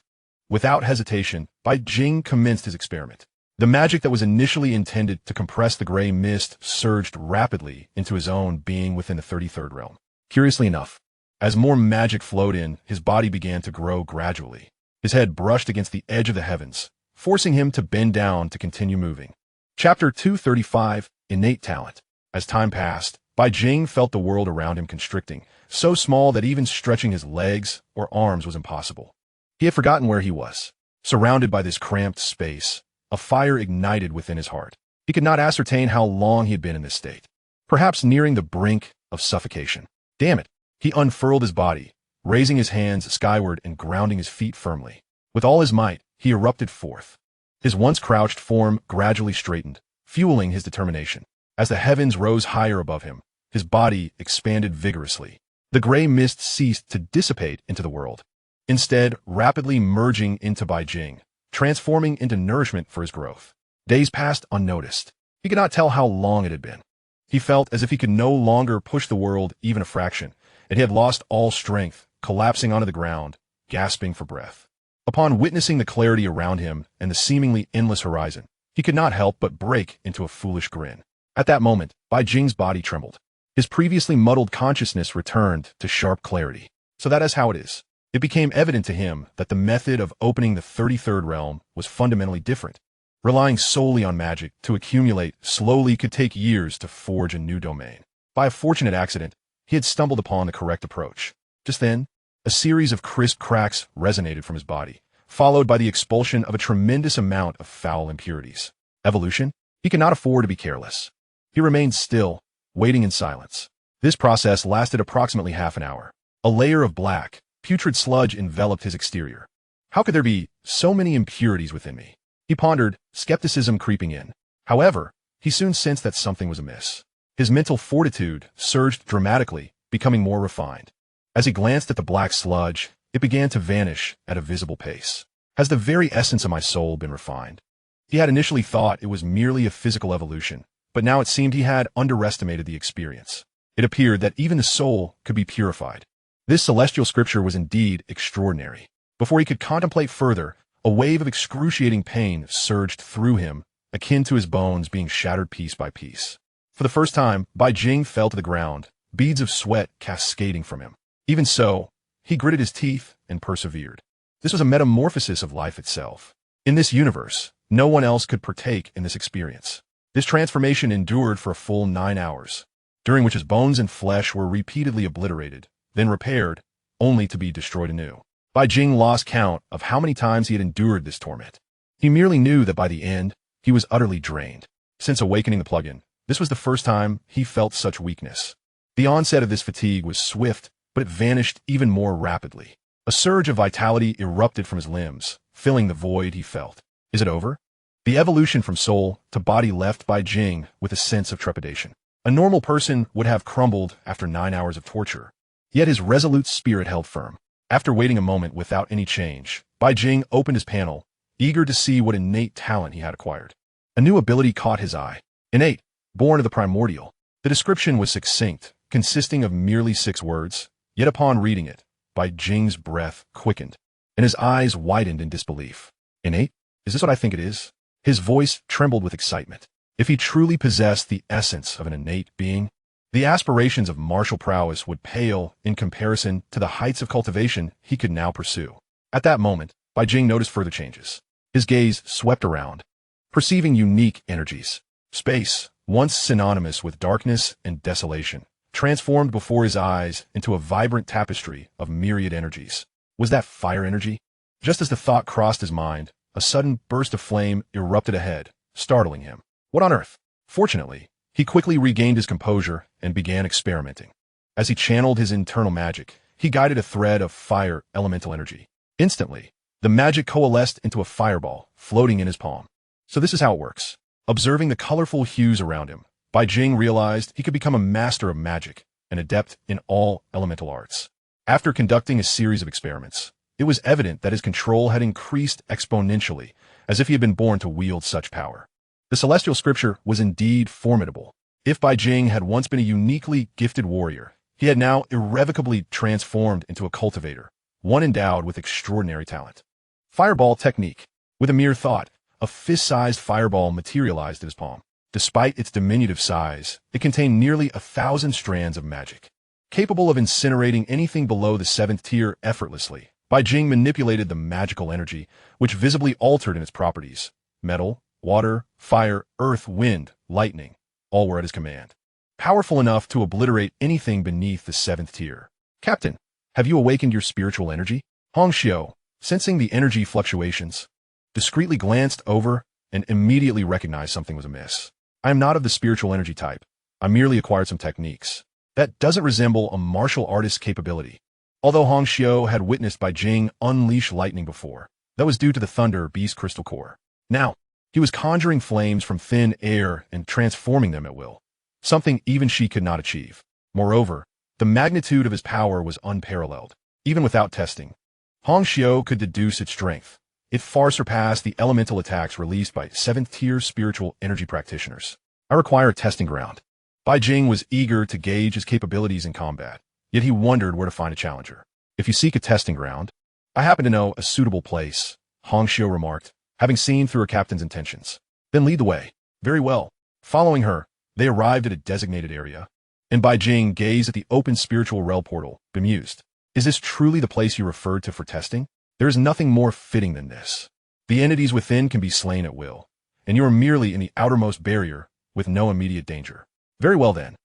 Without hesitation, Bai Jing commenced his experiment. The magic that was initially intended to compress the gray mist surged rapidly into his own being within the 33rd realm. Curiously enough, as more magic flowed in, his body began to grow gradually. His head brushed against the edge of the heavens, forcing him to bend down to continue moving. Chapter 235, Innate Talent. As time passed, Bai Jing felt the world around him constricting, so small that even stretching his legs or arms was impossible. He had forgotten where he was. Surrounded by this cramped space, a fire ignited within his heart. He could not ascertain how long he had been in this state. Perhaps nearing the brink of suffocation. Damn it! He unfurled his body, raising his hands skyward and grounding his feet firmly. With all his might, he erupted forth. His once crouched form gradually straightened, fueling his determination. As the heavens rose higher above him, his body expanded vigorously. The gray mist ceased to dissipate into the world, instead rapidly merging into Bai Jing, transforming into nourishment for his growth. Days passed unnoticed. He could not tell how long it had been. He felt as if he could no longer push the world even a fraction, and he had lost all strength, collapsing onto the ground, gasping for breath. Upon witnessing the clarity around him and the seemingly endless horizon, he could not help but break into a foolish grin. At that moment, Bai Jing's body trembled. His previously muddled consciousness returned to sharp clarity. So that is how it is. It became evident to him that the method of opening the 33rd realm was fundamentally different. Relying solely on magic to accumulate slowly could take years to forge a new domain. By a fortunate accident, he had stumbled upon the correct approach. Just then, a series of crisp cracks resonated from his body, followed by the expulsion of a tremendous amount of foul impurities. Evolution? He could not afford to be careless. He remained still, waiting in silence. This process lasted approximately half an hour. A layer of black, putrid sludge enveloped his exterior. How could there be so many impurities within me? He pondered, skepticism creeping in. However, he soon sensed that something was amiss. His mental fortitude surged dramatically, becoming more refined. As he glanced at the black sludge, it began to vanish at a visible pace. Has the very essence of my soul been refined? He had initially thought it was merely a physical evolution, but now it seemed he had underestimated the experience. It appeared that even the soul could be purified. This celestial scripture was indeed extraordinary. Before he could contemplate further, a wave of excruciating pain surged through him, akin to his bones being shattered piece by piece. For the first time, Bai Jing fell to the ground, beads of sweat cascading from him. Even so, he gritted his teeth and persevered. This was a metamorphosis of life itself. In this universe, no one else could partake in this experience. This transformation endured for a full 9 hours, during which his bones and flesh were repeatedly obliterated, then repaired, only to be destroyed anew. Bai Jing lost count of how many times he had endured this torment. He merely knew that by the end, he was utterly drained. Since awakening the plug-in, this was the first time he felt such weakness. The onset of this fatigue was swift, but it vanished even more rapidly. A surge of vitality erupted from his limbs, filling the void he felt. Is it over? The evolution from soul to body left Bai Jing with a sense of trepidation. A normal person would have crumbled after 9 hours of torture, yet his resolute spirit held firm. After waiting a moment without any change, Bai Jing opened his panel, eager to see what innate talent he had acquired. A new ability caught his eye. Innate, born of the primordial. The description was succinct, consisting of merely 6 words, yet upon reading it, Bai Jing's breath quickened, and his eyes widened in disbelief. Innate? Is this what I think it is? His voice trembled with excitement. If he truly possessed the essence of an innate being, the aspirations of martial prowess would pale in comparison to the heights of cultivation he could now pursue. At that moment, Bai Jing noticed further changes. His gaze swept around, perceiving unique energies. Space, once synonymous with darkness and desolation, transformed before his eyes into a vibrant tapestry of myriad energies. Was that fire energy? Just as the thought crossed his mind, a sudden burst of flame erupted ahead, startling him. What on earth? Fortunately, he quickly regained his composure and began experimenting. As he channeled his internal magic, he guided a thread of fire elemental energy. Instantly, the magic coalesced into a fireball, floating in his palm. So this is how it works. Observing the colorful hues around him, Bai Jing realized he could become a master of magic, an adept in all elemental arts. After conducting a series of experiments, it was evident that his control had increased exponentially, as if he had been born to wield such power. The celestial scripture was indeed formidable. If Bai Jing had once been a uniquely gifted warrior, he had now irrevocably transformed into a cultivator, one endowed with extraordinary talent. Fireball technique. With a mere thought, a fist-sized fireball materialized in his palm. Despite its diminutive size, it contained nearly 1,000 strands of magic. Capable of incinerating anything below the 7th tier effortlessly, Bai Jing manipulated the magical energy, which visibly altered in its properties. Metal, water, fire, earth, wind, lightning, all were at his command. Powerful enough to obliterate anything beneath the 7th tier. Captain, have you awakened your spiritual energy? Hong Xiu, sensing the energy fluctuations, discreetly glanced over and immediately recognized something was amiss. I am not of the spiritual energy type. I merely acquired some techniques. That doesn't resemble a martial artist's capability. Although Hong Xiu had witnessed Bai Jing unleash lightning before, that was due to the thunder beast crystal core. Now, he was conjuring flames from thin air and transforming them at will, something even she could not achieve. Moreover, the magnitude of his power was unparalleled. Even without testing, Hong Xiu could deduce its strength. It far surpassed the elemental attacks released by 7th-tier spiritual energy practitioners. I require a testing ground. Bai Jing was eager to gauge his capabilities in combat, yet he wondered where to find a challenger. If you seek a testing ground, I happen to know a suitable place, Hongxiu remarked, having seen through her captain's intentions. Then lead the way. Very well. Following her, they arrived at a designated area, and Bai Jing gazed at the open spiritual realm portal, bemused. Is this truly the place you referred to for testing? There is nothing more fitting than this. The entities within can be slain at will, and you are merely in the outermost barrier with no immediate danger. Very well then.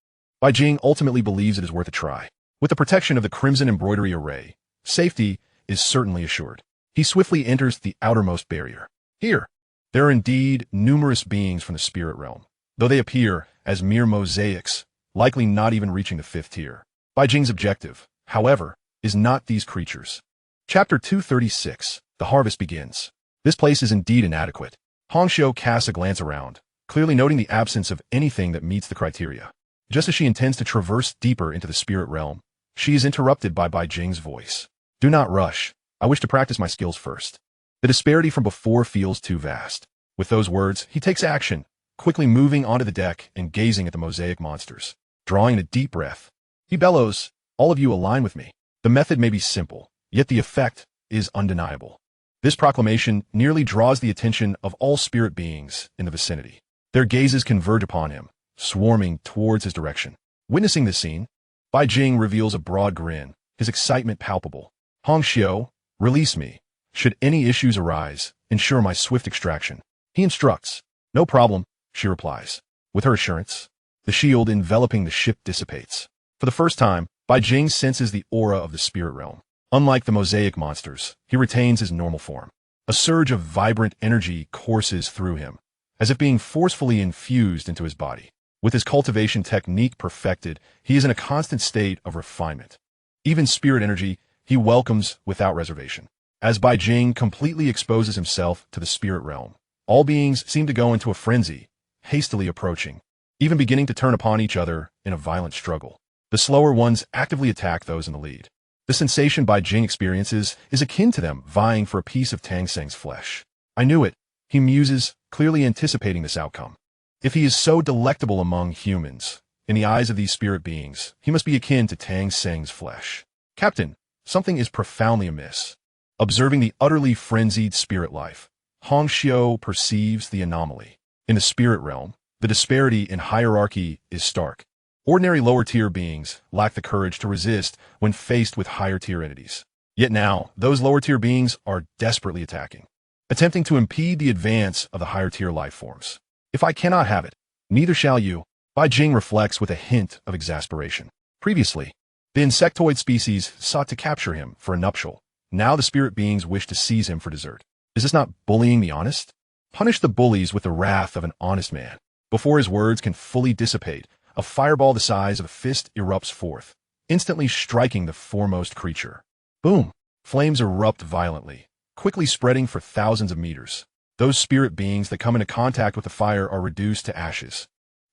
Bai Jing ultimately believes it is worth a try. With the protection of the crimson embroidery array, safety is certainly assured. He swiftly enters the outermost barrier. Here, there are indeed numerous beings from the spirit realm, though they appear as mere mosaics, likely not even reaching the 5th tier. Bai Jing's objective, however, is not these creatures. Chapter 236, The Harvest Begins. This place is indeed inadequate. Hongxiu casts a glance around, clearly noting the absence of anything that meets the criteria. Just as she intends to traverse deeper into the spirit realm, she is interrupted by Bai Jing's voice. Do not rush. I wish to practice my skills first. The disparity from before feels too vast. With those words, he takes action, quickly moving onto the deck and gazing at the mosaic monsters. Drawing a deep breath, he bellows, all of you align with me. The method may be simple, yet the effect is undeniable. This proclamation nearly draws the attention of all spirit beings in the vicinity. Their gazes converge upon him, swarming towards his direction. Witnessing this scene, Bai Jing reveals a broad grin, his excitement palpable. Hongxiu, release me. Should any issues arise, ensure my swift extraction. He instructs. No problem, she replies. With her assurance, the shield enveloping the ship dissipates. For the first time, Bai Jing senses the aura of the spirit realm. Unlike the mosaic monsters, he retains his normal form. A surge of vibrant energy courses through him, as if being forcefully infused into his body. With his cultivation technique perfected, he is in a constant state of refinement. Even spirit energy he welcomes without reservation. As Bai Jing completely exposes himself to the spirit realm, all beings seem to go into a frenzy, hastily approaching, even beginning to turn upon each other in a violent struggle. The slower ones actively attack those in the lead. The sensation Bai Jing experiences is akin to them vying for a piece of Tang Seng's flesh. I knew it, he muses, clearly anticipating this outcome. If he is so delectable among humans, in the eyes of these spirit beings, he must be akin to Tang Seng's flesh. Captain, something is profoundly amiss. Observing the utterly frenzied spirit life, Hongxiu perceives the anomaly. In the spirit realm, the disparity in hierarchy is stark. Ordinary lower-tier beings lack the courage to resist when faced with higher-tier entities. Yet now, those lower-tier beings are desperately attacking, attempting to impede the advance of the higher-tier life forms. If I cannot have it, neither shall you. Bai Jing reflects with a hint of exasperation. Previously, the insectoid species sought to capture him for a nuptial. Now the spirit beings wish to seize him for dessert. Is this not bullying the honest? Punish the bullies with the wrath of an honest man. Before his words can fully dissipate, a fireball the size of a fist erupts forth, instantly striking the foremost creature. Boom! Flames erupt violently, quickly spreading for thousands of meters. Those spirit beings that come into contact with the fire are reduced to ashes,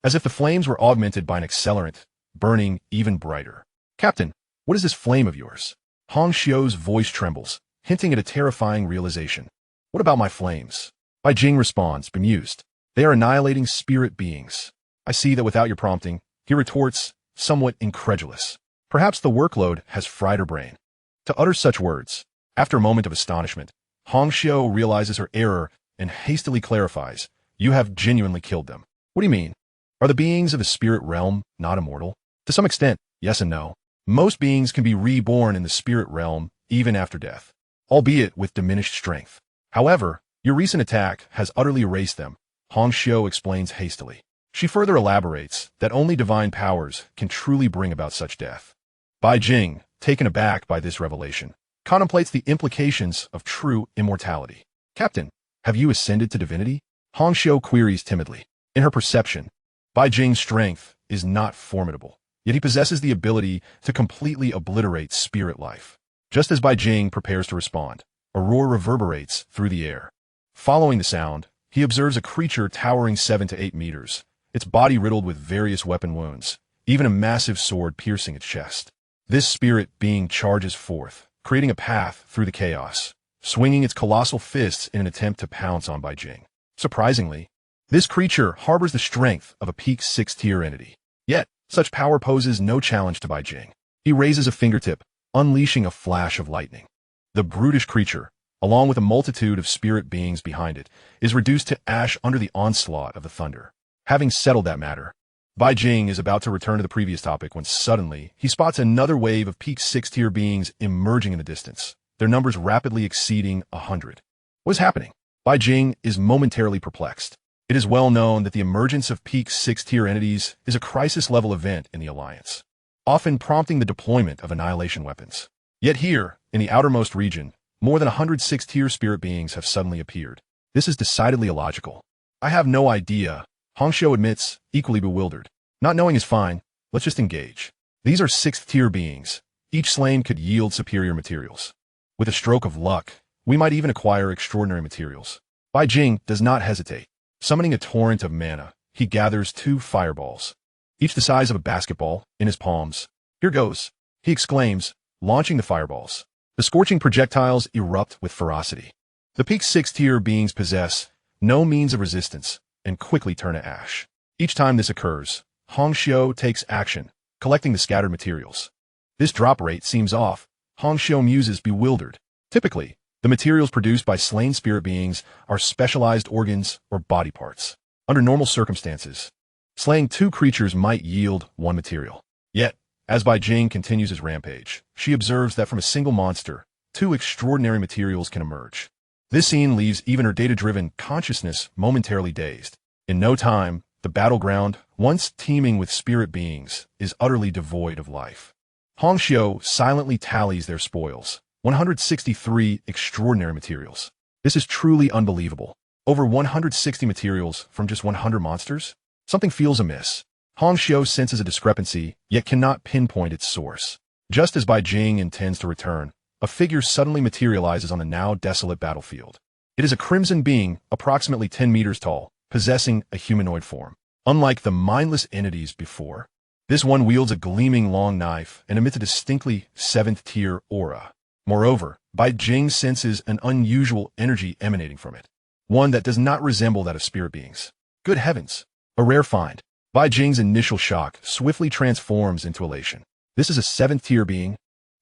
as if the flames were augmented by an accelerant, burning even brighter. Captain, what is this flame of yours? Hongxiu's voice trembles, hinting at a terrifying realization. What about my flames? Bai Jing responds, bemused. They are annihilating spirit beings. I see that without your prompting, he retorts, somewhat incredulous. Perhaps the workload has fried her brain. To utter such words, after a moment of astonishment, Hongxiu realizes her error and hastily clarifies, you have genuinely killed them. What do you mean? Are the beings of the spirit realm not immortal? To some extent, yes and no. Most beings can be reborn in the spirit realm even after death, albeit with diminished strength. However, your recent attack has utterly erased them, Hongxiu explains hastily. She further elaborates that only divine powers can truly bring about such death. Bai Jing, taken aback by this revelation, contemplates the implications of true immortality. Captain, have you ascended to divinity? Hongxiu queries timidly. In her perception, Bai Jing's strength is not formidable, yet he possesses the ability to completely obliterate spirit life. Just as Bai Jing prepares to respond, a roar reverberates through the air. Following the sound, he observes a creature towering 7 to 8 meters, its body riddled with various weapon wounds, even a massive sword piercing its chest. This spirit being charges forth, creating a path through the chaos, swinging its colossal fists in an attempt to pounce on Bai Jing. Surprisingly, this creature harbors the strength of a peak 6-tier entity. Yet, such power poses no challenge to Bai Jing. He raises a fingertip, unleashing a flash of lightning. The brutish creature, along with a multitude of spirit beings behind it, is reduced to ash under the onslaught of the thunder. Having settled that matter, Bai Jing is about to return to the previous topic when suddenly he spots another wave of peak 6-tier beings emerging in the distance, their numbers rapidly exceeding 100. What is happening? Bai Jing is momentarily perplexed. It is well known that the emergence of peak 6-tier entities is a crisis-level event in the Alliance, often prompting the deployment of annihilation weapons. Yet here, in the outermost region, more than 100 6-tier spirit beings have suddenly appeared. This is decidedly illogical. I have no idea, Hongxiu admits, equally bewildered. Not knowing is fine, let's just engage. These are 6th-tier beings. Each slain could yield superior materials. With a stroke of luck, we might even acquire extraordinary materials. Bai Jing does not hesitate. Summoning a torrent of mana, he gathers 2 fireballs, each the size of a basketball, in his palms. Here goes, he exclaims, launching the fireballs. The scorching projectiles erupt with ferocity. The peak 6-tier beings possess no means of resistance and quickly turn to ash. Each time this occurs, Hongxiu takes action, collecting the scattered materials. This drop rate seems off, Hongxiu muses bewildered. Typically, the materials produced by slain spirit beings are specialized organs or body parts. Under normal circumstances, slaying 2 creatures might yield 1 material. Yet, as Bai Jing continues his rampage, she observes that from a single monster, 2 extraordinary materials can emerge. This scene leaves even her data-driven consciousness momentarily dazed. In no time, the battleground, once teeming with spirit beings, is utterly devoid of life. Hongxiu silently tallies their spoils. 163 extraordinary materials. This is truly unbelievable. Over 160 materials from just 100 monsters? Something feels amiss. Hongxiu senses a discrepancy, yet cannot pinpoint its source. Just as Bai Jing intends to return, a figure suddenly materializes on the now desolate battlefield. It is a crimson being, approximately 10 meters tall, possessing a humanoid form. Unlike the mindless entities before, this one wields a gleaming long knife and emits a distinctly 7th-tier aura. Moreover, Bai Jing senses an unusual energy emanating from it, one that does not resemble that of spirit beings. Good heavens! A rare find. Bai Jing's initial shock swiftly transforms into elation. This is a 7th-tier being,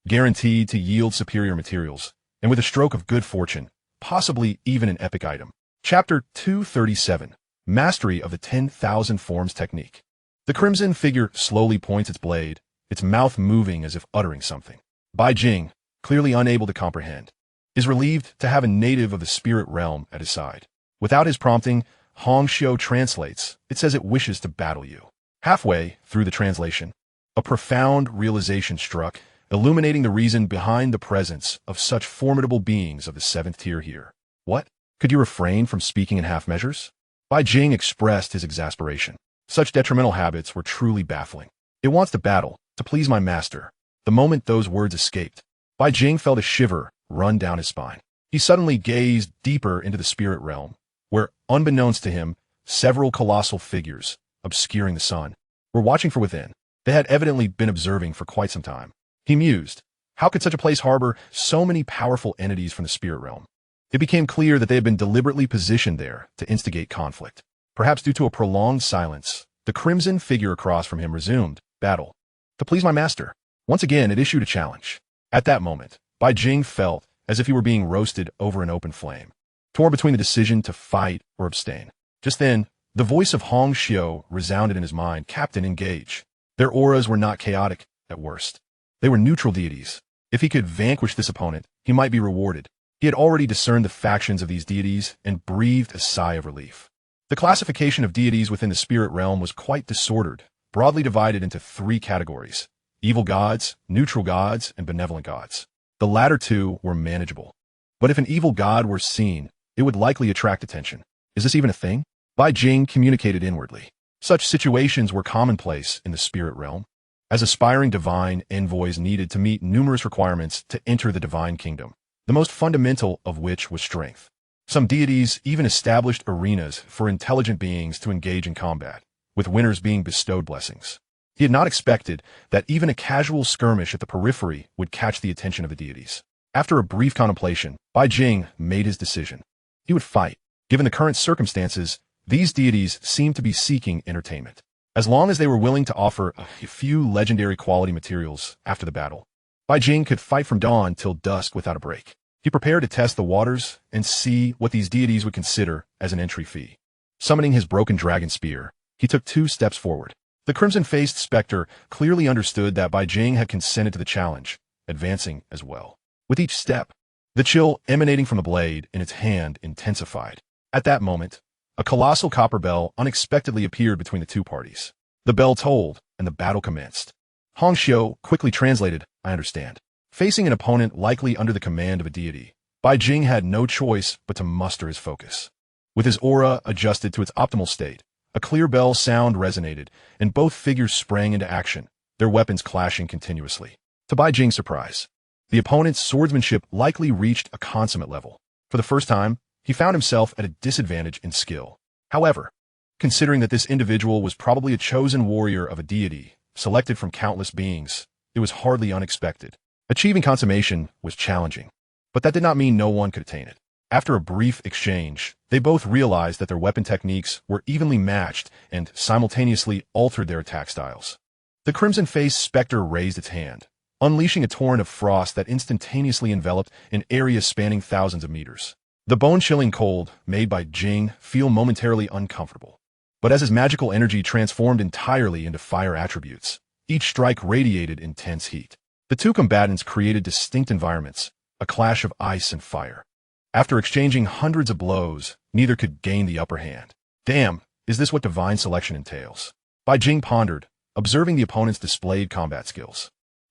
guaranteed to yield superior materials, and with a stroke of good fortune, possibly even an epic item. Chapter 237. Mastery of the 10,000 Forms Technique. The crimson figure slowly points its blade, its mouth moving as if uttering something. Bai Jing, clearly unable to comprehend, is relieved to have a native of the spirit realm at his side. Without his prompting, Hongxiu translates. It says it wishes to battle you. Halfway through the translation, a profound realization struck, illuminating the reason behind the presence of such formidable beings of the 7th tier here. What? Could you refrain from speaking in half measures? Bai Jing expressed his exasperation. Such detrimental habits were truly baffling. It wants to battle, to please my master. The moment those words escaped, Bai Jing felt a shiver run down his spine. He suddenly gazed deeper into the spirit realm, where, unbeknownst to him, several colossal figures, obscuring the sun, were watching from within. They had evidently been observing for quite some time. He mused, how could such a place harbor so many powerful entities from the spirit realm? It became clear that they had been deliberately positioned there to instigate conflict. Perhaps due to a prolonged silence, the crimson figure across from him resumed, battle. To please my master. Once again, it issued a challenge. At that moment, Bai Jing felt as if he were being roasted over an open flame, torn between the decision to fight or abstain. Just then, the voice of Hongxiu resounded in his mind. Captain, engage. Their auras were not chaotic, at worst. They were neutral deities. If he could vanquish this opponent, he might be rewarded. He had already discerned the factions of these deities and breathed a sigh of relief. The classification of deities within the spirit realm was quite disordered, broadly divided into 3 categories: evil gods, neutral gods, and benevolent gods. The latter 2 were manageable. But if an evil god were seen, it would likely attract attention. Is this even a thing? Bai Jing communicated inwardly. Such situations were commonplace in the spirit realm, as aspiring divine envoys needed to meet numerous requirements to enter the divine kingdom, the most fundamental of which was strength. Some deities even established arenas for intelligent beings to engage in combat, with winners being bestowed blessings. He had not expected that even a casual skirmish at the periphery would catch the attention of the deities. After a brief contemplation, Bai Jing made his decision. He would fight. Given the current circumstances, these deities seemed to be seeking entertainment. As long as they were willing to offer a few legendary quality materials after the battle, Bai Jing could fight from dawn till dusk without a break. He prepared to test the waters and see what these deities would consider as an entry fee. Summoning his broken dragon spear, he took 2 steps forward. The crimson-faced specter clearly understood that Bai Jing had consented to the challenge, advancing as well. With each step, the chill emanating from the blade in its hand intensified. At that moment, a colossal copper bell unexpectedly appeared between the 2 parties. The bell tolled, and the battle commenced. Hong Xiu quickly translated, "I understand." Facing an opponent likely under the command of a deity, Bai Jing had no choice but to muster his focus. With his aura adjusted to its optimal state, a clear bell sound resonated, and both figures sprang into action, their weapons clashing continuously. To Bai Jing's surprise, the opponent's swordsmanship likely reached a consummate level. For the first time, he found himself at a disadvantage in skill. However, considering that this individual was probably a chosen warrior of a deity, selected from countless beings, it was hardly unexpected. Achieving consummation was challenging, but that did not mean no one could attain it. After a brief exchange, they both realized that their weapon techniques were evenly matched and simultaneously altered their attack styles. The crimson-faced specter raised its hand, unleashing a torrent of frost that instantaneously enveloped an area spanning thousands of meters. The bone-chilling cold made Bai Jing feel momentarily uncomfortable. But as his magical energy transformed entirely into fire attributes, each strike radiated intense heat. The 2 combatants created distinct environments, a clash of ice and fire. After exchanging hundreds of blows, neither could gain the upper hand. Damn, is this what divine selection entails? Bai Jing pondered, observing the opponent's displayed combat skills.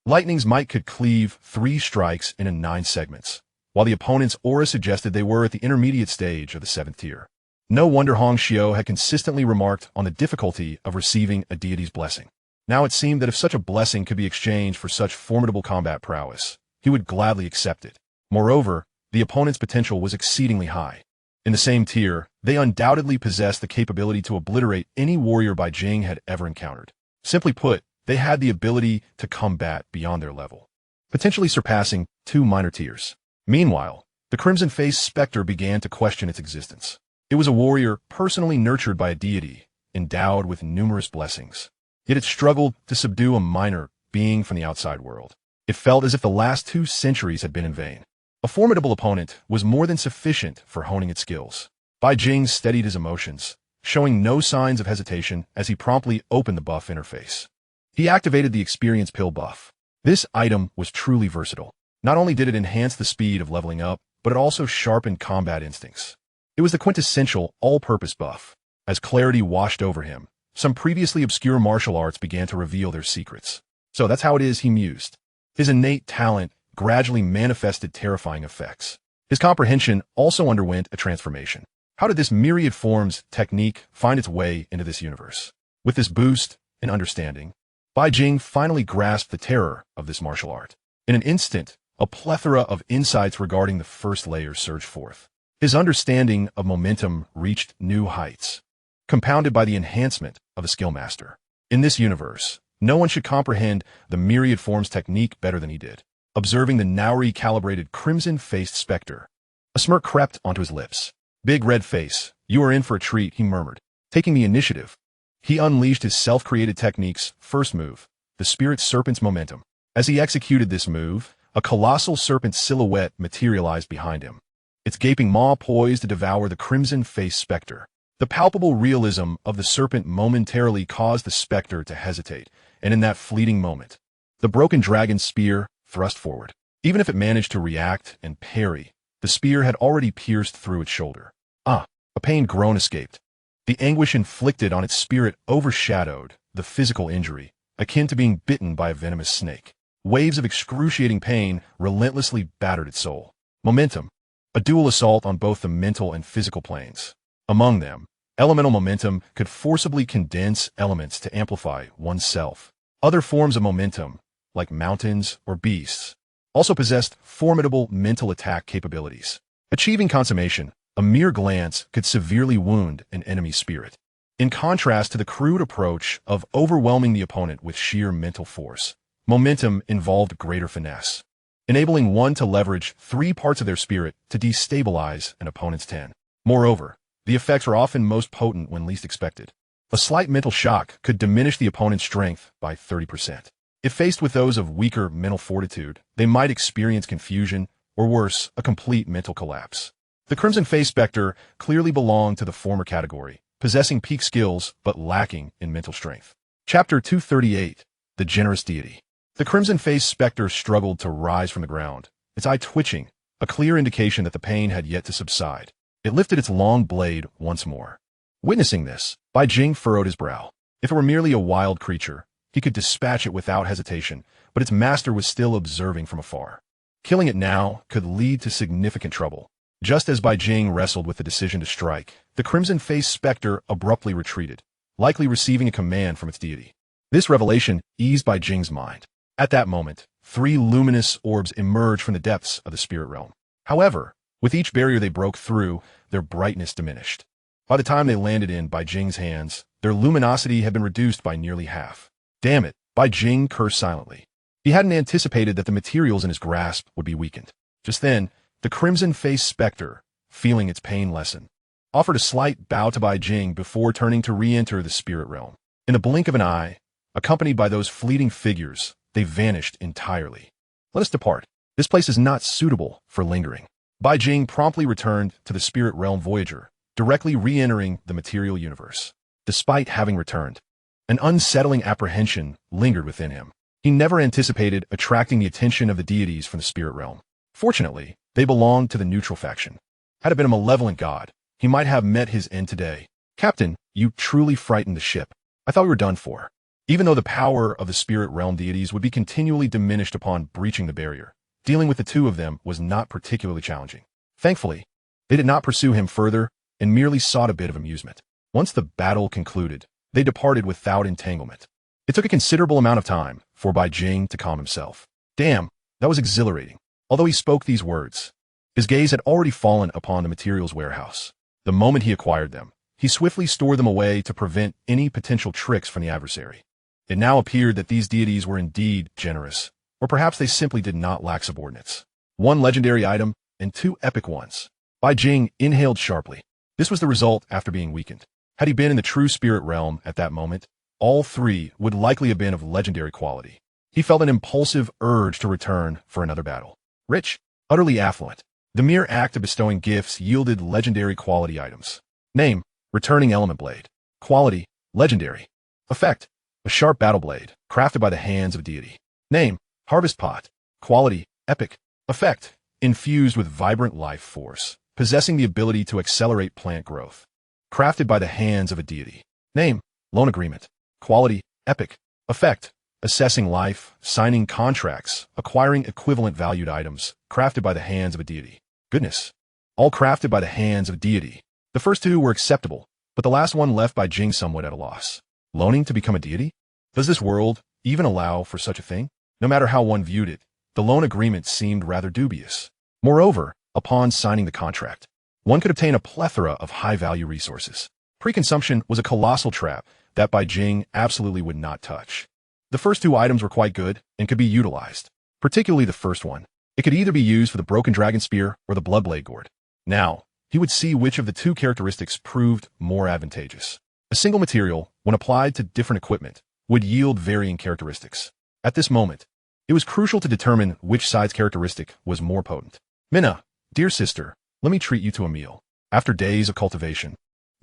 Lightning's might could cleave 3 strikes into 9 segments, while the opponent's aura suggested they were at the intermediate stage of the 7th tier. No wonder Hong Xiu had consistently remarked on the difficulty of receiving a deity's blessing. Now it seemed that if such a blessing could be exchanged for such formidable combat prowess, he would gladly accept it. Moreover, the opponent's potential was exceedingly high. In the same tier, they undoubtedly possessed the capability to obliterate any warrior Bai Jing had ever encountered. Simply put, they had the ability to combat beyond their level, potentially surpassing 2 minor tiers. Meanwhile, the crimson-faced specter began to question its existence. It was a warrior personally nurtured by a deity, endowed with numerous blessings. Yet it struggled to subdue a minor being from the outside world. It felt as if the last 2 centuries had been in vain. A formidable opponent was more than sufficient for honing its skills. Bai Jing steadied his emotions, showing no signs of hesitation as he promptly opened the buff interface. He activated the experience pill buff. This item was truly versatile. Not only did it enhance the speed of leveling up, but it also sharpened combat instincts. It was the quintessential all-purpose buff. As clarity washed over him, some previously obscure martial arts began to reveal their secrets. So that's how it is, he mused. His innate talent gradually manifested terrifying effects. His comprehension also underwent a transformation. How did this myriad forms technique find its way into this universe? With this boost in understanding, Bai Jing finally grasped the terror of this martial art. In an instant, a plethora of insights regarding the first layer surged forth. His understanding of momentum reached new heights, compounded by the enhancement of a skill master. In this universe, no one should comprehend the myriad forms technique better than he did. Observing the now recalibrated crimson-faced specter, a smirk crept onto his lips. "Big red face, you are in for a treat," he murmured. Taking the initiative, he unleashed his self-created technique's first move, the Spirit Serpent's Momentum. As he executed this move, a colossal serpent silhouette materialized behind him, its gaping maw poised to devour the crimson-faced specter. The palpable realism of the serpent momentarily caused the specter to hesitate, and in that fleeting moment, the broken dragon's spear thrust forward. Even if it managed to react and parry, the spear had already pierced through its shoulder. A pained groan escaped. The anguish inflicted on its spirit overshadowed the physical injury, akin to being bitten by a venomous snake. Waves of excruciating pain relentlessly battered its soul. Momentum, a dual assault on both the mental and physical planes. Among them, elemental momentum could forcibly condense elements to amplify oneself. Other forms of momentum, like mountains or beasts, also possessed formidable mental attack capabilities. Achieving consummation, a mere glance could severely wound an enemy's spirit. In contrast to the crude approach of overwhelming the opponent with sheer mental force, momentum involved greater finesse. enabling one to leverage 3 parts of their spirit to destabilize an opponent's 10. Moreover, the effects are often most potent when least expected. A slight mental shock could diminish the opponent's strength by 30%. If faced with those of weaker mental fortitude, they might experience confusion, or worse, a complete mental collapse. The Crimson Face Spectre clearly belonged to the former category, possessing peak skills but lacking in mental strength. Chapter 238, The Generous Deity. The Crimson Face Spectre struggled to rise from the ground, its eye twitching, a clear indication that the pain had yet to subside. It lifted its long blade once more. Witnessing this, Bai Jing furrowed his brow. If it were merely a wild creature, he could dispatch it without hesitation, but its master was still observing from afar. Killing it now could lead to significant trouble. Just as Bai Jing wrestled with the decision to strike, the Crimson Face Spectre abruptly retreated, likely receiving a command from its deity. This revelation eased Bai Jing's mind. At that moment, 3 luminous orbs emerged from the depths of the spirit realm. However, with each barrier they broke through, their brightness diminished. By the time they landed in Bai Jing's hands, their luminosity had been reduced by nearly half. Damn it, Bai Jing cursed silently. He hadn't anticipated that the materials in his grasp would be weakened. Just then, the Crimson Face Spectre, feeling its pain lessen, offered a slight bow to Bai Jing before turning to re-enter the spirit realm. In the blink of an eye, accompanied by those fleeting figures, they vanished entirely. Let us depart. This place is not suitable for lingering. Bai Jing promptly returned to the spirit realm Voyager, directly re-entering the material universe. Despite having returned, an unsettling apprehension lingered within him. He never anticipated attracting the attention of the deities from the spirit realm. Fortunately, they belonged to the neutral faction. Had it been a malevolent god, he might have met his end today. Captain, you truly frightened the ship. I thought we were done for. Even though the power of the spirit realm deities would be continually diminished upon breaching the barrier, dealing with the 2 of them was not particularly challenging. Thankfully, they did not pursue him further and merely sought a bit of amusement. Once the battle concluded, they departed without entanglement. It took a considerable amount of time for Bai Jing to calm himself. Damn, that was exhilarating. Although he spoke these words, his gaze had already fallen upon the materials warehouse. The moment he acquired them, he swiftly stored them away to prevent any potential tricks from the adversary. It now appeared that these deities were indeed generous, or perhaps they simply did not lack subordinates. 1 legendary item and 2 epic ones. Bai Jing inhaled sharply. This was the result after being weakened. Had he been in the true spirit realm at that moment, all 3 would likely have been of legendary quality. He felt an impulsive urge to return for another battle. Rich, utterly affluent, the mere act of bestowing gifts yielded legendary quality items. Name, Returning Element Blade. Quality, legendary. Effect, a sharp battle blade, crafted by the hands of a deity. Name, Harvest Pot. Quality, epic. Effect, infused with vibrant life force, possessing the ability to accelerate plant growth. Crafted by the hands of a deity. Name, Loan Agreement. Quality, epic. Effect, assessing life, signing contracts, acquiring equivalent valued items, crafted by the hands of a deity. Goodness. All crafted by the hands of a deity. The first 2 were acceptable, but the last one left Bai Jing somewhat at a loss. Loaning to become a deity? Does this world even allow for such a thing? No matter how one viewed it, the loan agreement seemed rather dubious. Moreover, upon signing the contract, one could obtain a plethora of high-value resources. Pre-consumption was a colossal trap that Bai Jing absolutely would not touch. The first 2 items were quite good and could be utilized, particularly the first one. It could either be used for the Broken Dragon Spear or the Bloodblade Gourd. Now, he would see which of the 2 characteristics proved more advantageous. A single material, when applied to different equipment, would yield varying characteristics. At this moment, it was crucial to determine which side's characteristic was more potent. Minna, dear sister, let me treat you to a meal. After days of cultivation,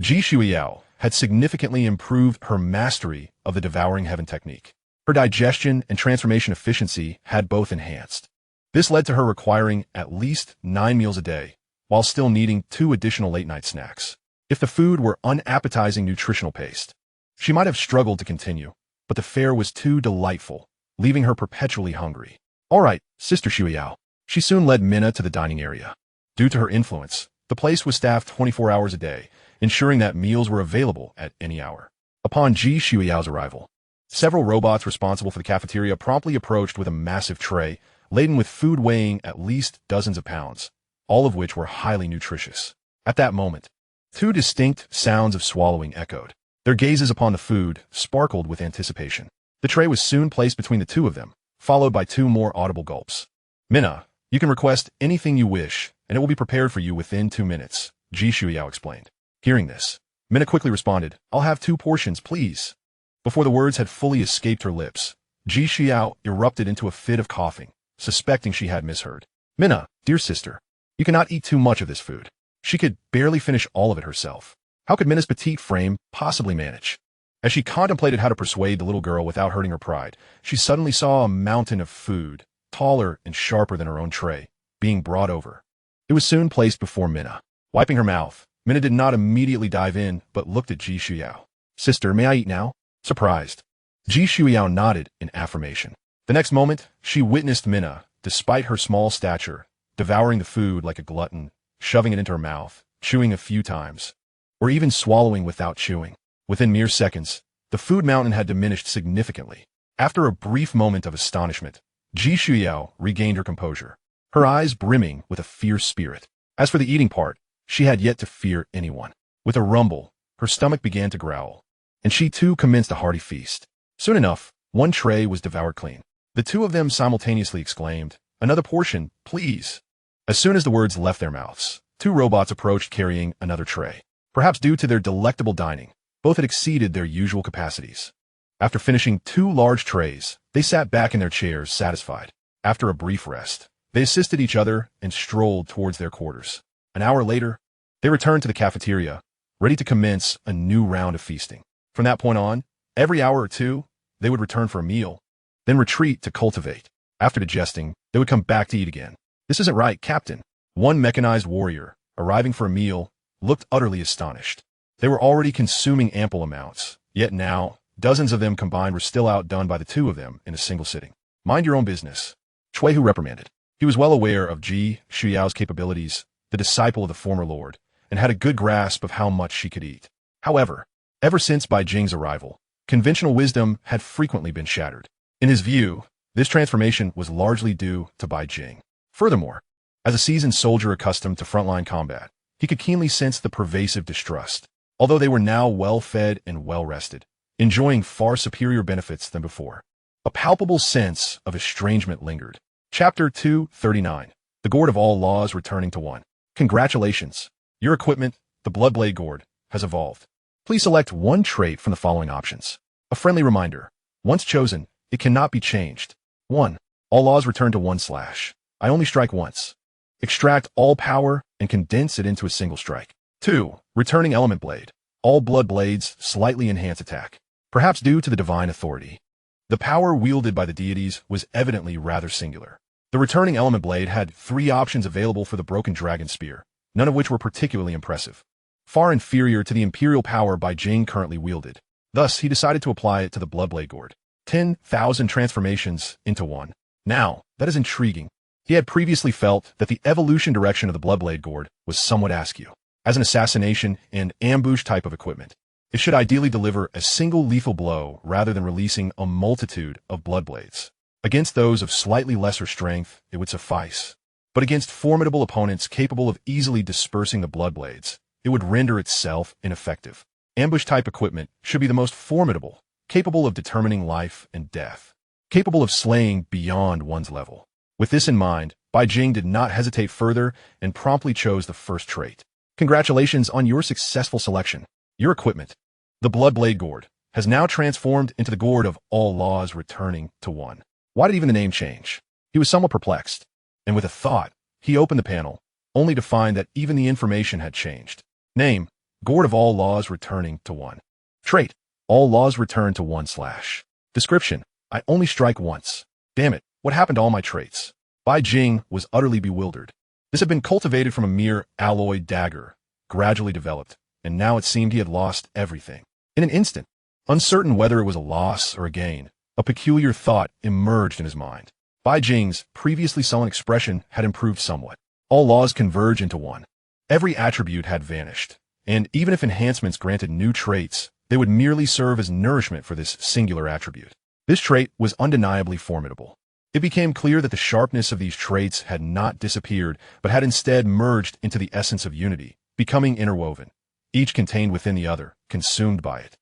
Ji Shuiyao had significantly improved her mastery of the Devouring Heaven technique. Her digestion and transformation efficiency had both enhanced. This led to her requiring at least 9 meals a day, while still needing 2 additional late-night snacks. If the food were unappetizing nutritional paste, she might have struggled to continue, but the fare was too delightful, leaving her perpetually hungry. All right, Sister Shuiyao. She soon led Minna to the dining area. Due to her influence, the place was staffed 24 hours a day, ensuring that meals were available at any hour. Upon Ji Shuiyao's arrival, several robots responsible for the cafeteria promptly approached with a massive tray, laden with food weighing at least dozens of pounds, all of which were highly nutritious. At that moment, 2 distinct sounds of swallowing echoed. Their gazes upon the food sparkled with anticipation. The tray was soon placed between the 2 of them, followed by 2 more audible gulps. Minna, you can request anything you wish, and it will be prepared for you within 2 minutes, Ji Shuyao explained. Hearing this, Minna quickly responded, I'll have 2 portions, please. Before the words had fully escaped her lips, Ji Shuyao erupted into a fit of coughing, suspecting she had misheard. Minna, dear sister, you cannot eat too much of this food. She could barely finish all of it herself. How could Minna's petite frame possibly manage? As she contemplated how to persuade the little girl without hurting her pride, she suddenly saw a mountain of food, taller and sharper than her own tray, being brought over. It was soon placed before Minna. Wiping her mouth, Minna did not immediately dive in, but looked at Ji Shuyao. Sister, may I eat now? Surprised, Ji Shuyao nodded in affirmation. The next moment, she witnessed Minna, despite her small stature, devouring the food like a glutton, shoving it into her mouth, chewing a few times, or even swallowing without chewing. Within mere seconds, the food mountain had diminished significantly. After a brief moment of astonishment, Ji Shuyao regained her composure, her eyes brimming with a fierce spirit. As for the eating part, she had yet to fear anyone. With a rumble, her stomach began to growl, and she too commenced a hearty feast. Soon enough, one tray was devoured clean. The 2 of them simultaneously exclaimed, Another portion, please. As soon as the words left their mouths, 2 robots approached carrying another tray. Perhaps due to their delectable dining, both had exceeded their usual capacities. After finishing 2 large trays, they sat back in their chairs satisfied. After a brief rest, they assisted each other and strolled towards their quarters. An hour later, they returned to the cafeteria, ready to commence a new round of feasting. From that point on, every hour or 2, they would return for a meal, then retreat to cultivate. After digesting, they would come back to eat again. This isn't right, Captain. One mechanized warrior, arriving for a meal, looked utterly astonished. They were already consuming ample amounts, yet now, dozens of them combined were still outdone by the 2 of them in a single sitting. Mind your own business, Chuehu reprimanded. He was well aware of Ji Shuyao's capabilities, the disciple of the former lord, and had a good grasp of how much she could eat. However, ever since Bai Jing's arrival, conventional wisdom had frequently been shattered. In his view, this transformation was largely due to Bai Jing. Furthermore, as a seasoned soldier accustomed to frontline combat, he could keenly sense the pervasive distrust, although they were now well-fed and well-rested, enjoying far superior benefits than before. A palpable sense of estrangement lingered. Chapter 239. The Gourd of All Laws Returning to One. Congratulations! Your equipment, the Bloodblade Gourd, has evolved. Please select one trait from the following options. A friendly reminder. Once chosen, it cannot be changed. 1. All laws return to 1/. I only strike once. Extract all power and condense it into a single strike. 2. Returning Element Blade. All blood blades slightly enhance attack. Perhaps due to the divine authority. The power wielded by the deities was evidently rather singular. The returning Element Blade had 3 options available for the Broken Dragon Spear, none of which were particularly impressive. Far inferior to the imperial power Bai Jing currently wielded. Thus, he decided to apply it to the Bloodblade Gourd. 10,000 transformations into one. Now, that is intriguing. He had previously felt that the evolution direction of the Bloodblade Gourd was somewhat askew. As an assassination and ambush type of equipment, it should ideally deliver a single lethal blow rather than releasing a multitude of blood blades. Against those of slightly lesser strength, it would suffice. But against formidable opponents capable of easily dispersing the blood blades, it would render itself ineffective. Ambush-type equipment should be the most formidable, capable of determining life and death, capable of slaying beyond one's level. With this in mind, Bai Jing did not hesitate further and promptly chose the first trait. Congratulations on your successful selection. Your equipment, the Bloodblade Gourd, has now transformed into the Gourd of All Laws Returning to One. Why did even the name change? He was somewhat perplexed, and with a thought, he opened the panel, only to find that even the information had changed. Name, Gourd of All Laws Returning to One. Trait, all laws return to 1/. Description, I only strike once. Damn it, what happened to all my traits? Bai Jing was utterly bewildered. This had been cultivated from a mere alloy dagger, gradually developed, and now it seemed he had lost everything. In an instant, uncertain whether it was a loss or a gain, a peculiar thought emerged in his mind. Bai Jing's previously sullen expression had improved somewhat. All laws converge into one. Every attribute had vanished, and even if enhancements granted new traits, they would merely serve as nourishment for this singular attribute. This trait was undeniably formidable. It became clear that the sharpness of these traits had not disappeared, but had instead merged into the essence of unity, becoming interwoven, each contained within the other, consumed by it.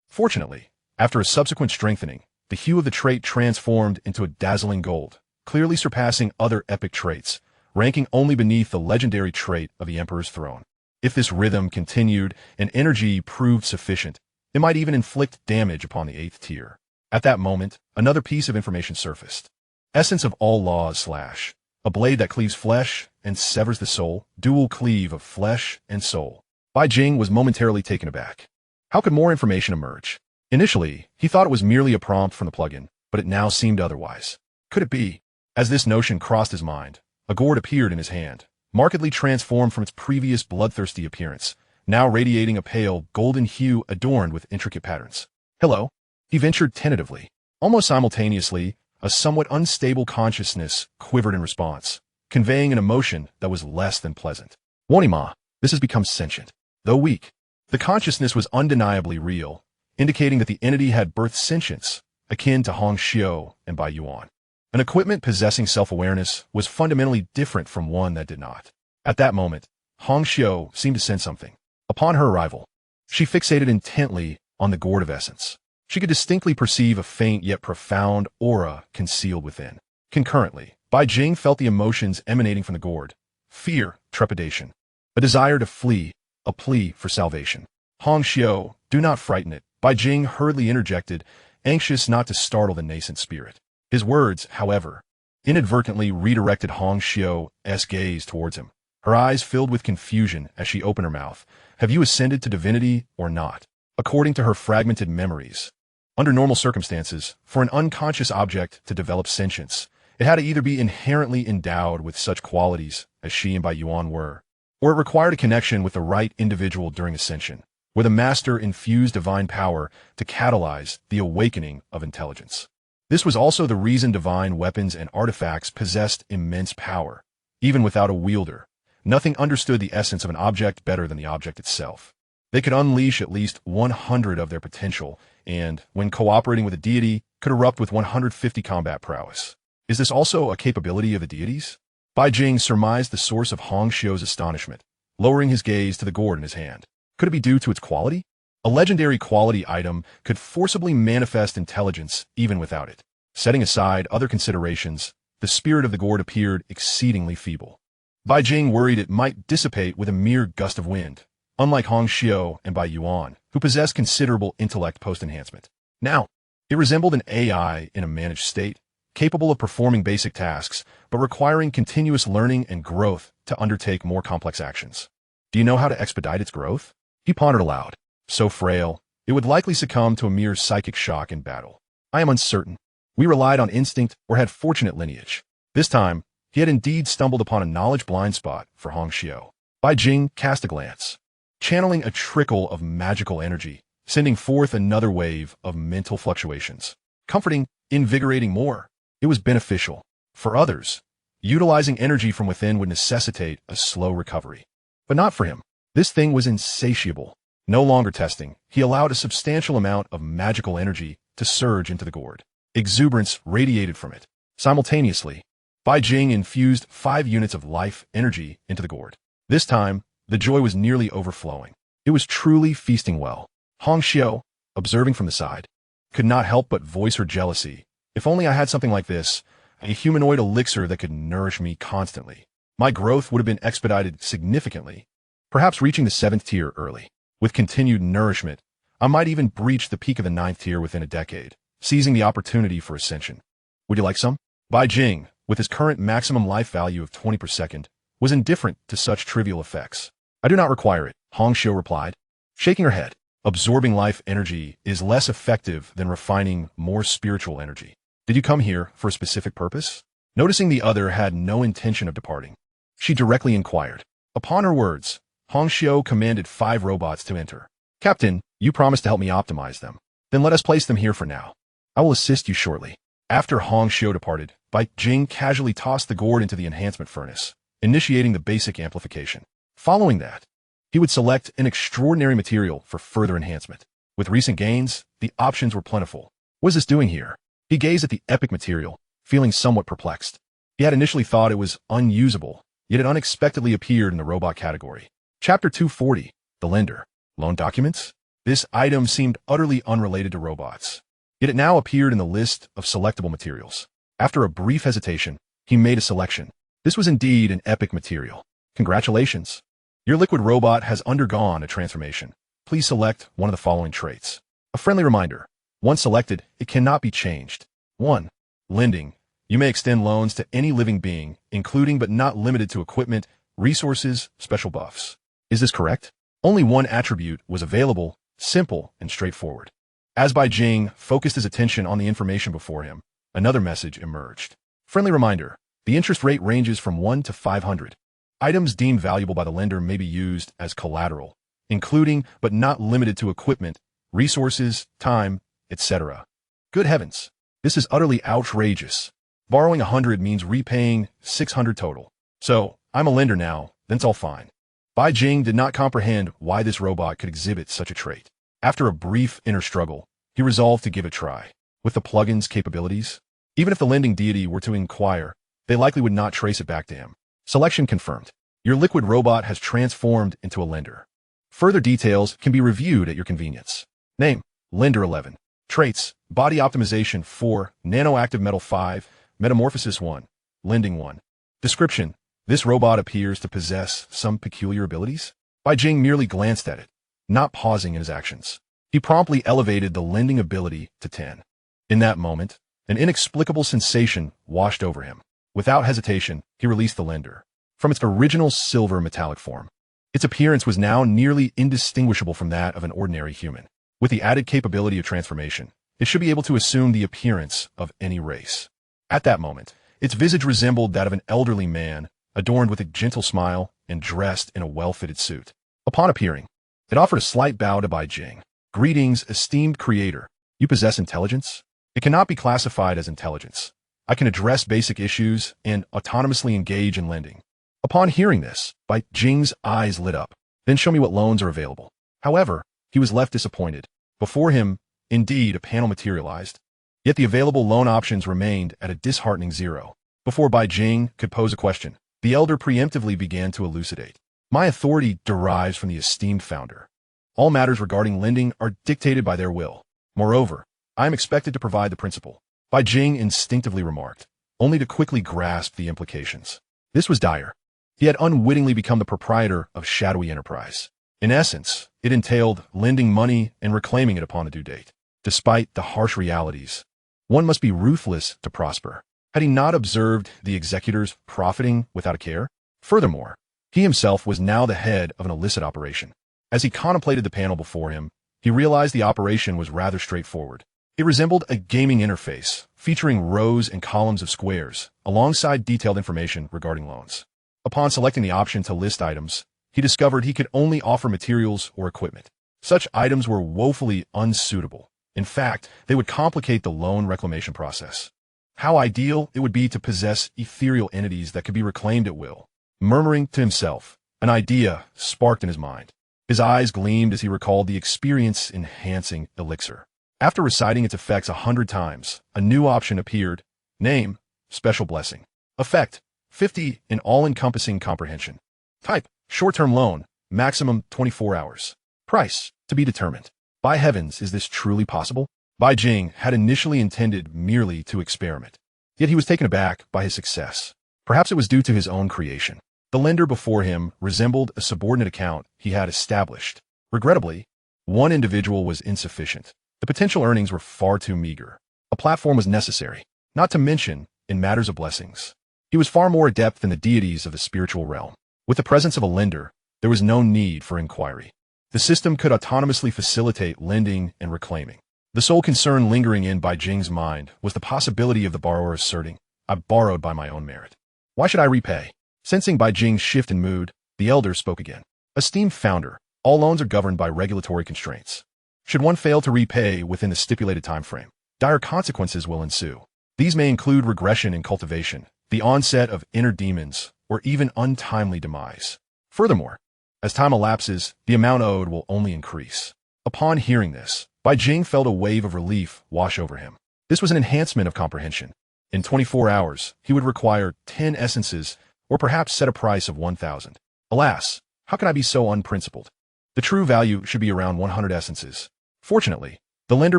Fortunately, after a subsequent strengthening, the hue of the trait transformed into a dazzling gold, clearly surpassing other epic traits, ranking only beneath the legendary trait of the Emperor's Throne. If this rhythm continued and energy proved sufficient, it might even inflict damage upon the 8th tier. At that moment, another piece of information surfaced. Essence of all laws / a blade that cleaves flesh and severs the soul, dual cleave of flesh and soul. Bai Jing was momentarily taken aback. How could more information emerge? Initially, he thought it was merely a prompt from the plugin, but it now seemed otherwise. Could it be? As this notion crossed his mind, a gourd appeared in his hand, markedly transformed from its previous bloodthirsty appearance, now radiating a pale, golden hue adorned with intricate patterns. Hello? He ventured tentatively. Almost simultaneously, a somewhat unstable consciousness quivered in response, conveying an emotion that was less than pleasant. Wanima, this has become sentient. Though weak, the consciousness was undeniably real, indicating that the entity had birthed sentience, akin to Hong Xiu and Bai Yuan. An equipment possessing self-awareness was fundamentally different from one that did not. At that moment, Hong Xiu seemed to sense something. Upon her arrival, she fixated intently on the gourd of essence. She could distinctly perceive a faint yet profound aura concealed within. Concurrently, Bai Jing felt the emotions emanating from the gourd: fear, trepidation, a desire to flee, a plea for salvation. Hong Xiu, do not frighten it, Bai Jing hurriedly interjected, anxious not to startle the nascent spirit. His words, however, inadvertently redirected Hong Xiu's gaze towards him. Her eyes filled with confusion as she opened her mouth. Have you ascended to divinity or not? According to her fragmented memories, under normal circumstances, for an unconscious object to develop sentience, it had to either be inherently endowed with such qualities as she and Bai Yuan were, or it required a connection with the right individual during ascension, where the master infused divine power to catalyze the awakening of intelligence. This was also the reason divine weapons and artifacts possessed immense power. Even without a wielder, nothing understood the essence of an object better than the object itself. They could unleash at least 100 of their potential, and, when cooperating with a deity, could erupt with 150 combat prowess. Is this also a capability of the deities? Bai Jing surmised the source of Hong Xiu's astonishment, lowering his gaze to the gourd in his hand. Could it be due to its quality? A legendary quality item could forcibly manifest intelligence even without it. Setting aside other considerations, the spirit of the gourd appeared exceedingly feeble. Bai Jing worried it might dissipate with a mere gust of wind, unlike Hong Xiu and Bai Yuan, who possessed considerable intellect post-enhancement. Now, it resembled an AI in a managed state, capable of performing basic tasks, but requiring continuous learning and growth to undertake more complex actions. Do you know how to expedite its growth? He pondered aloud. So frail, it would likely succumb to a mere psychic shock in battle. I am uncertain. We relied on instinct or had fortunate lineage. This time, he had indeed stumbled upon a knowledge blind spot for Hong Xiu. Bai Jing cast a glance, channeling a trickle of magical energy, sending forth another wave of mental fluctuations. Comforting, invigorating more. It was beneficial. For others, utilizing energy from within would necessitate a slow recovery. But not for him. This thing was insatiable. No longer testing, he allowed a substantial amount of magical energy to surge into the gourd. Exuberance radiated from it. Simultaneously, Bai Jing infused 5 units of life energy into the gourd. This time, the joy was nearly overflowing. It was truly feasting well. Hong Xiu, observing from the side, could not help but voice her jealousy. If only I had something like this, a humanoid elixir that could nourish me constantly. My growth would have been expedited significantly, perhaps reaching the 7th tier early. With continued nourishment, I might even breach the peak of the 9th tier within a decade, seizing the opportunity for ascension. Would you like some? Bai Jing, with his current maximum life value of 20 per second, was indifferent to such trivial effects. I do not require it, Hong Xiu replied, shaking her head. Absorbing life energy is less effective than refining more spiritual energy. Did you come here for a specific purpose? Noticing the other had no intention of departing, she directly inquired. Upon her words, Hong Xiu commanded 5 robots to enter. Captain, you promised to help me optimize them. Then let us place them here for now. I will assist you shortly. After Hong Xiu departed, Bai Jing casually tossed the gourd into the enhancement furnace, initiating the basic amplification. Following that, he would select an extraordinary material for further enhancement. With recent gains, the options were plentiful. What is this doing here? He gazed at the epic material, feeling somewhat perplexed. He had initially thought it was unusable, yet it unexpectedly appeared in the robot category. Chapter 240, The Lender. Loan documents? This item seemed utterly unrelated to robots, yet it now appeared in the list of selectable materials. After a brief hesitation, he made a selection. This was indeed an epic material. Congratulations. Your liquid robot has undergone a transformation. Please select one of the following traits. A friendly reminder. Once selected, it cannot be changed. 1. Lending. You may extend loans to any living being, including but not limited to equipment, resources, special buffs. Is this correct? Only one attribute was available, simple and straightforward. As Bai Jing focused his attention on the information before him, another message emerged. Friendly reminder. The interest rate ranges from 1 to 500. Items deemed valuable by the lender may be used as collateral, including but not limited to equipment, resources, time, etc. Good heavens, this is utterly outrageous. Borrowing 100 means repaying 600 total. So, I'm a lender now, then it's all fine. Bai Jing did not comprehend why this robot could exhibit such a trait. After a brief inner struggle, he resolved to give it a try. With the plugin's capabilities, even if the lending deity were to inquire, they likely would not trace it back to him. Selection confirmed. Your liquid robot has transformed into a lender. Further details can be reviewed at your convenience. Name, Lender 11. Traits, Body Optimization 4, Nanoactive Metal 5, Metamorphosis 1, Lending 1. Description, this robot appears to possess some peculiar abilities. Bai Jing merely glanced at it, not pausing in his actions. He promptly elevated the lending ability to 10. In that moment, an inexplicable sensation washed over him. Without hesitation, he released the lender from its original silver metallic form. Its appearance was now nearly indistinguishable from that of an ordinary human. With the added capability of transformation, it should be able to assume the appearance of any race. At that moment, its visage resembled that of an elderly man, adorned with a gentle smile and dressed in a well-fitted suit. Upon appearing, it offered a slight bow to Bai Jing. Greetings, esteemed creator. You possess intelligence? It cannot be classified as intelligence. I can address basic issues and autonomously engage in lending. Upon hearing this, Bai Jing's eyes lit up. Then show me what loans are available. However, he was left disappointed. Before him, indeed, a panel materialized. Yet the available loan options remained at a disheartening 0. Before Bai Jing could pose a question, the elder preemptively began to elucidate. My authority derives from the esteemed founder. All matters regarding lending are dictated by their will. Moreover, I am expected to provide the principal. Bai Jing instinctively remarked, only to quickly grasp the implications. This was dire. He had unwittingly become the proprietor of shadowy enterprise. In essence, it entailed lending money and reclaiming it upon a due date. Despite the harsh realities, one must be ruthless to prosper. Had he not observed the executors profiting without a care? Furthermore, he himself was now the head of an illicit operation. As he contemplated the panel before him, he realized the operation was rather straightforward. It resembled a gaming interface, featuring rows and columns of squares, alongside detailed information regarding loans. Upon selecting the option to list items, he discovered he could only offer materials or equipment. Such items were woefully unsuitable. In fact, they would complicate the loan reclamation process. How ideal it would be to possess ethereal entities that could be reclaimed at will. Murmuring to himself, an idea sparked in his mind. His eyes gleamed as he recalled the experience-enhancing elixir. After reciting its effects 100 times, a new option appeared. Name, Special Blessing. Effect, 50 in all-encompassing comprehension. Type, short-term loan, maximum 24 hours. Price, to be determined. By heavens, is this truly possible? Bai Jing had initially intended merely to experiment. Yet he was taken aback by his success. Perhaps it was due to his own creation. The lender before him resembled a subordinate account he had established. Regrettably, one individual was insufficient. The potential earnings were far too meager. A platform was necessary, not to mention in matters of blessings. He was far more adept than the deities of the spiritual realm. With the presence of a lender, there was no need for inquiry. The system could autonomously facilitate lending and reclaiming. The sole concern lingering in Bai Jing's mind was the possibility of the borrower asserting, I borrowed by my own merit. Why should I repay? Sensing Bai Jing's shift in mood, the elder spoke again. Esteemed founder, all loans are governed by regulatory constraints. Should one fail to repay within the stipulated time frame, dire consequences will ensue. These may include regression in cultivation, the onset of inner demons, or even untimely demise. Furthermore, as time elapses, the amount owed will only increase. Upon hearing this, Bai Jing felt a wave of relief wash over him. This was an enhancement of comprehension. In 24 hours, he would require 10 essences, or perhaps set a price of 1,000. Alas, how can I be so unprincipled? The true value should be around 100 essences. Fortunately, the lender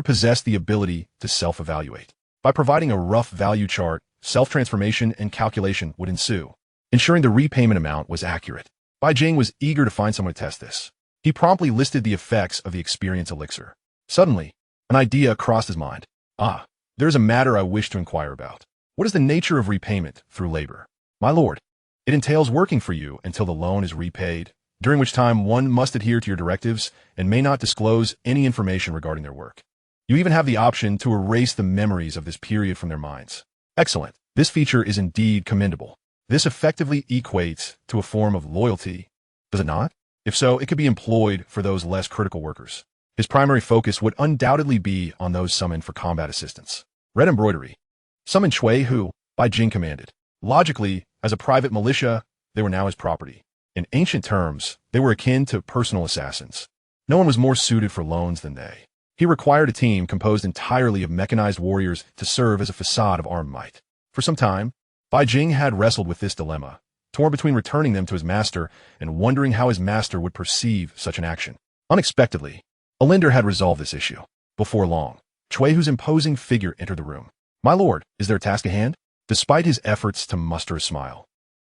possessed the ability to self-evaluate. By providing a rough value chart, self-transformation and calculation would ensue, ensuring the repayment amount was accurate. Bai Jing was eager to find someone to test this. He promptly listed the effects of the experience elixir. Suddenly, an idea crossed his mind. There is a matter I wish to inquire about. What is the nature of repayment through labor? My lord, it entails working for you until the loan is repaid, during which time one must adhere to your directives and may not disclose any information regarding their work. You even have the option to erase the memories of this period from their minds. Excellent. This feature is indeed commendable. This effectively equates to a form of loyalty, does it not? If so, it could be employed for those less critical workers. His primary focus would undoubtedly be on those summoned for combat assistance. Red embroidery. Summon Chui Hu, Bai Jing commanded. Logically, as a private militia, they were now his property. In ancient terms, they were akin to personal assassins. No one was more suited for loans than they. He required a team composed entirely of mechanized warriors to serve as a facade of armed might. For some time, Bai Jing had wrestled with this dilemma, torn between returning them to his master and wondering how his master would perceive such an action. Unexpectedly, Alinder had resolved this issue. Before long, Chui Hu's imposing figure entered the room. My lord, is there a task at hand? Despite his efforts to muster a smile,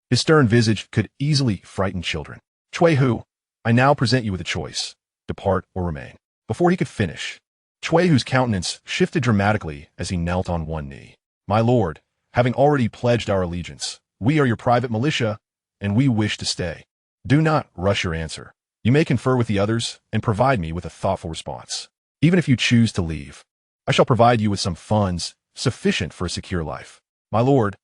his stern visage could easily frighten children. Chui Hu, I now present you with a choice. Depart or remain. Before he could finish, Chui Hu's countenance shifted dramatically as he knelt on one knee. My lord, having already pledged our allegiance, we are your private militia, and we wish to stay. Do not rush your answer. You may confer with the others and provide me with a thoughtful response. Even if you choose to leave, I shall provide you with some funds sufficient for a secure life. My lord,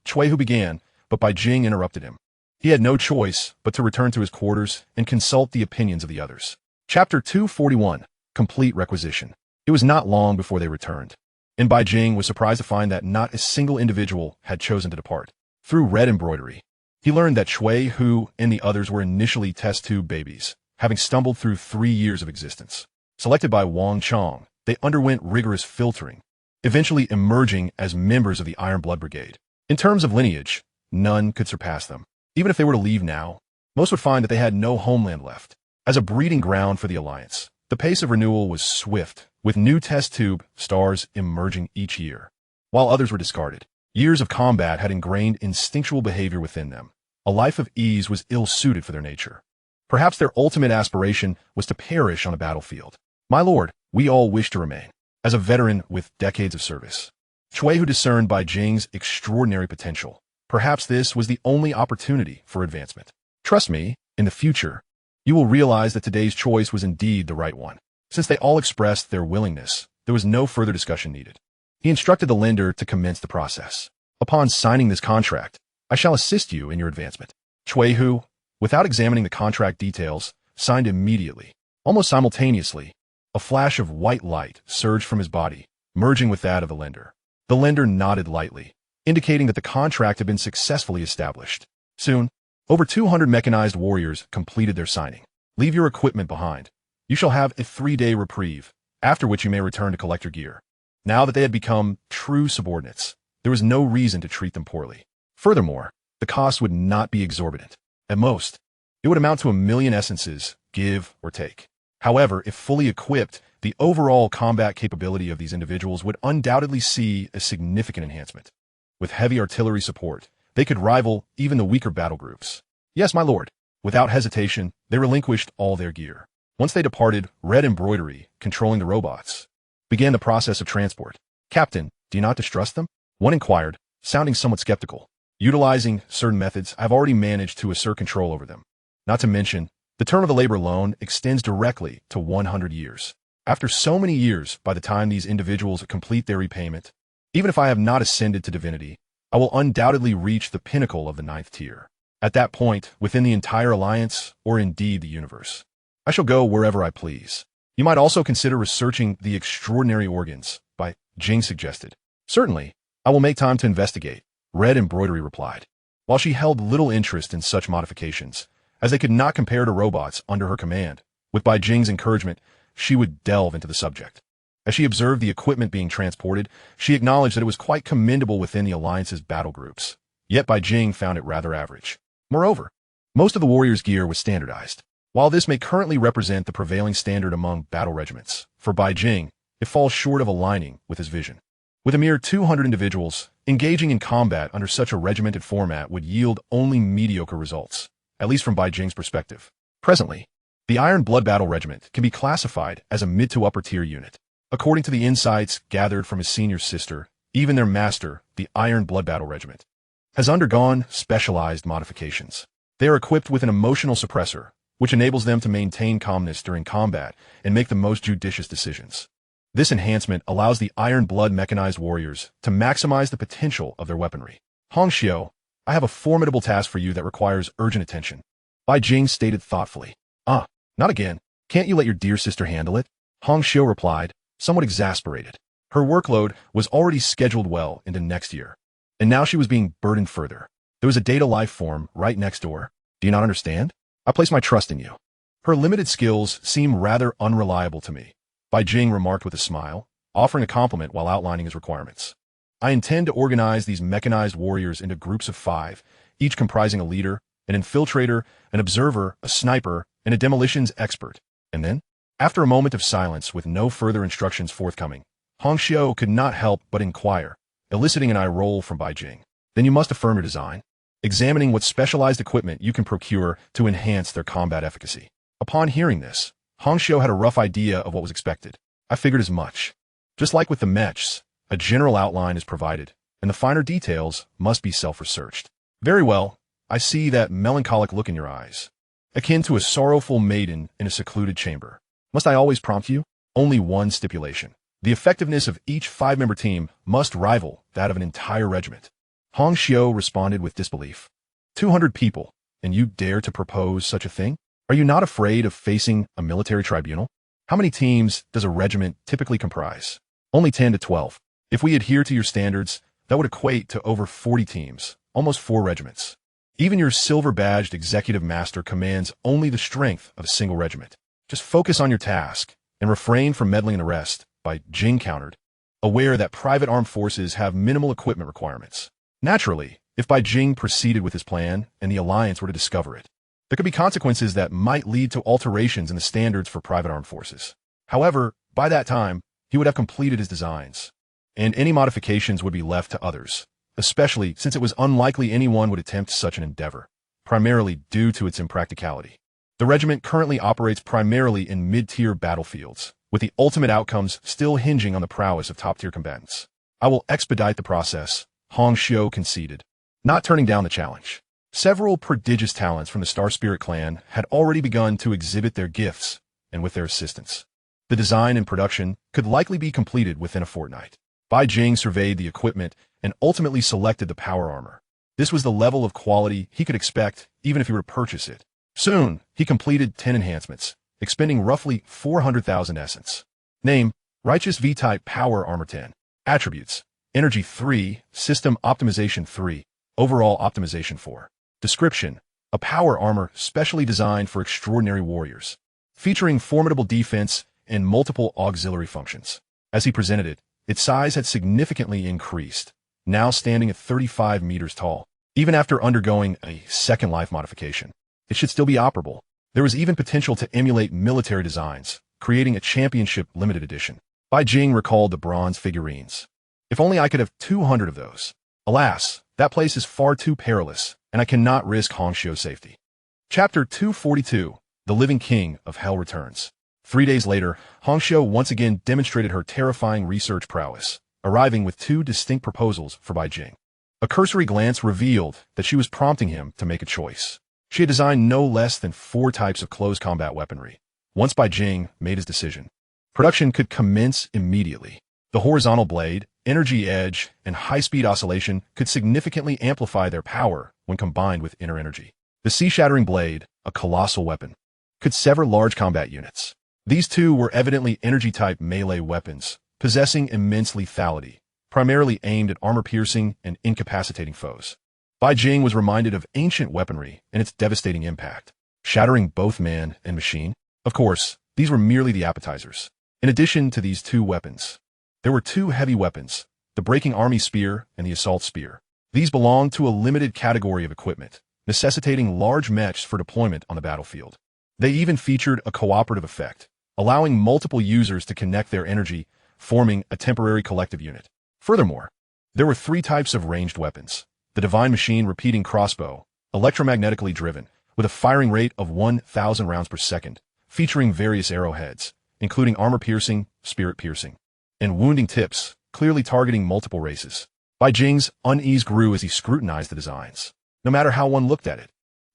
Chui Hu began, but Bai Jing interrupted him. He had no choice but to return to his quarters and consult the opinions of the others. Chapter 241. Complete Requisition. It was not long before they returned, and Bai Jing was surprised to find that not a single individual had chosen to depart. Through red embroidery, he learned that Chui Hu and the others were initially test tube babies, having stumbled through 3 years of existence. Selected by Wang Chong, they underwent rigorous filtering, eventually emerging as members of the Iron Blood Brigade. In terms of lineage, none could surpass them. Even if they were to leave now, most would find that they had no homeland left. As a breeding ground for the Alliance, the pace of renewal was swift, with new test tube stars emerging each year. While others were discarded, years of combat had ingrained instinctual behavior within them. A life of ease was ill-suited for their nature. Perhaps their ultimate aspiration was to perish on a battlefield. My lord, we all wish to remain. As a veteran with decades of service, Chui Hu discerned Bai Jing's extraordinary potential. Perhaps this was the only opportunity for advancement. Trust me, in the future, you will realize that today's choice was indeed the right one. Since they all expressed their willingness, there was no further discussion needed. He instructed the lender to commence the process. Upon signing this contract, I shall assist you in your advancement. Chui Hu, without examining the contract details, signed immediately. Almost simultaneously, a flash of white light surged from his body, merging with that of the lender. The lender nodded lightly, indicating that the contract had been successfully established. Soon, over 200 mechanized warriors completed their signing. Leave your equipment behind. You shall have a 3-day reprieve, after which you may return to collect your gear. Now that they had become true subordinates, there was no reason to treat them poorly. Furthermore, the cost would not be exorbitant. At most, it would amount to 1,000,000 essences, give or take. However, if fully equipped, the overall combat capability of these individuals would undoubtedly see a significant enhancement. With heavy artillery support, they could rival even the weaker battle groups. Yes, my lord. Without hesitation, they relinquished all their gear. Once they departed, red embroidery, controlling the robots, began the process of transport. Captain, do you not distrust them? One inquired, sounding somewhat skeptical. Utilizing certain methods, I've already managed to assert control over them. Not to mention, the term of the labor loan extends directly to 100 years. After so many years, by the time these individuals complete their repayment, even if I have not ascended to divinity, I will undoubtedly reach the pinnacle of the 9th tier. At that point, within the entire alliance, or indeed the universe, I shall go wherever I please. You might also consider researching the extraordinary organs, Bai Jing suggested. Certainly, I will make time to investigate, red embroidery replied. While she held little interest in such modifications, as they could not compare to robots under her command, with Bai Jing's encouragement, she would delve into the subject. As she observed the equipment being transported, she acknowledged that it was quite commendable within the Alliance's battle groups. Yet Bai Jing found it rather average. Moreover, most of the warriors' gear was standardized. While this may currently represent the prevailing standard among battle regiments, for Bai Jing, it falls short of aligning with his vision. With a mere 200 individuals, engaging in combat under such a regimented format would yield only mediocre results, at least from Bai Jing's perspective. Presently, the Iron Blood Battle Regiment can be classified as a mid to upper tier unit. According to the insights gathered from his senior sister, even their master, the Iron Blood Battle Regiment, has undergone specialized modifications. They are equipped with an emotional suppressor, which enables them to maintain calmness during combat and make the most judicious decisions. This enhancement allows the Iron Blood mechanized warriors to maximize the potential of their weaponry. Hongxiu, I have a formidable task for you that requires urgent attention, Bai Jing stated thoughtfully. Not again. Can't you let your dear sister handle it? Hongxiu replied, somewhat exasperated. Her workload was already scheduled well into next year, and now she was being burdened further. There was a data lifeform right next door. Do you not understand? I place my trust in you. Her limited skills seem rather unreliable to me, Bai Jing remarked with a smile, offering a compliment while outlining his requirements. I intend to organize these mechanized warriors into groups of 5, each comprising a leader, an infiltrator, an observer, a sniper, and a demolitions expert. And then, after a moment of silence with no further instructions forthcoming, Hongxiu could not help but inquire, eliciting an eye roll from Bai Jing. Then you must affirm your design, examining what specialized equipment you can procure to enhance their combat efficacy. Upon hearing this, Hongxiu had a rough idea of what was expected. I figured as much. Just like with the mechs, a general outline is provided, and the finer details must be self-researched. Very well, I see that melancholic look in your eyes, akin to a sorrowful maiden in a secluded chamber. Must I always prompt you? Only one stipulation. The effectiveness of each 5-member team must rival that of an entire regiment. Hongxiu responded with disbelief. 200 people, and you dare to propose such a thing? Are you not afraid of facing a military tribunal? How many teams does a regiment typically comprise? Only 10 to 12. If we adhere to your standards, that would equate to over 40 teams, almost 4 regiments. Even your silver-badged executive master commands only the strength of a single regiment. Just focus on your task and refrain from meddling in the rest, Bai Jing countered, aware that private armed forces have minimal equipment requirements. Naturally, if Bai Jing proceeded with his plan and the Alliance were to discover it, there could be consequences that might lead to alterations in the standards for private armed forces. However, by that time, he would have completed his designs, and any modifications would be left to others, especially since it was unlikely anyone would attempt such an endeavor, primarily due to its impracticality. The regiment currently operates primarily in mid-tier battlefields, with the ultimate outcomes still hinging on the prowess of top-tier combatants. I will expedite the process, Hongxiu conceded, not turning down the challenge. Several prodigious talents from the Star Spirit clan had already begun to exhibit their gifts, and with their assistance, the design and production could likely be completed within a fortnight. Bai Jing surveyed the equipment and ultimately selected the power armor. This was the level of quality he could expect even if he were to purchase it. Soon, he completed 10 enhancements, expending roughly 400,000 essence. Name, Righteous V-Type Power Armor 10. Attributes, Energy 3, System Optimization 3, Overall Optimization 4. Description, a power armor specially designed for extraordinary warriors, featuring formidable defense and multiple auxiliary functions. As he presented it, its size had significantly increased, now standing at 35 meters tall. Even after undergoing a second life modification, it should still be operable. There was even potential to emulate military designs, creating a championship limited edition. Bai Jing recalled the bronze figurines. If only I could have 200 of those. Alas, that place is far too perilous, and I cannot risk Hongxiu's safety. Chapter 242, The Living King of Hell returns. 3 days later, Hongxiu once again demonstrated her terrifying research prowess, arriving with 2 distinct proposals for Bai Jing. A cursory glance revealed that she was prompting him to make a choice. She had designed no less than 4 types of close combat weaponry. Once Bai Jing made his decision, production could commence immediately. The horizontal blade, energy edge, and high-speed oscillation could significantly amplify their power when combined with inner energy. The sea-shattering blade, a colossal weapon, could sever large combat units. These 2 were evidently energy-type melee weapons, possessing immense lethality, primarily aimed at armor-piercing and incapacitating foes. Bai Jing was reminded of ancient weaponry and its devastating impact, shattering both man and machine. Of course, these were merely the appetizers. In addition to these 2 weapons, there were 2 heavy weapons, the Breaking Army Spear and the Assault Spear. These belonged to a limited category of equipment, necessitating large mechs for deployment on the battlefield. They even featured a cooperative effect, allowing multiple users to connect their energy, forming a temporary collective unit. Furthermore, there were 3 types of ranged weapons. The Divine Machine repeating crossbow, electromagnetically driven, with a firing rate of 1,000 rounds per second, featuring various arrowheads, including armor-piercing, spirit-piercing, and wounding tips, clearly targeting multiple races. Bai Jing's unease grew as he scrutinized the designs. No matter how one looked at it,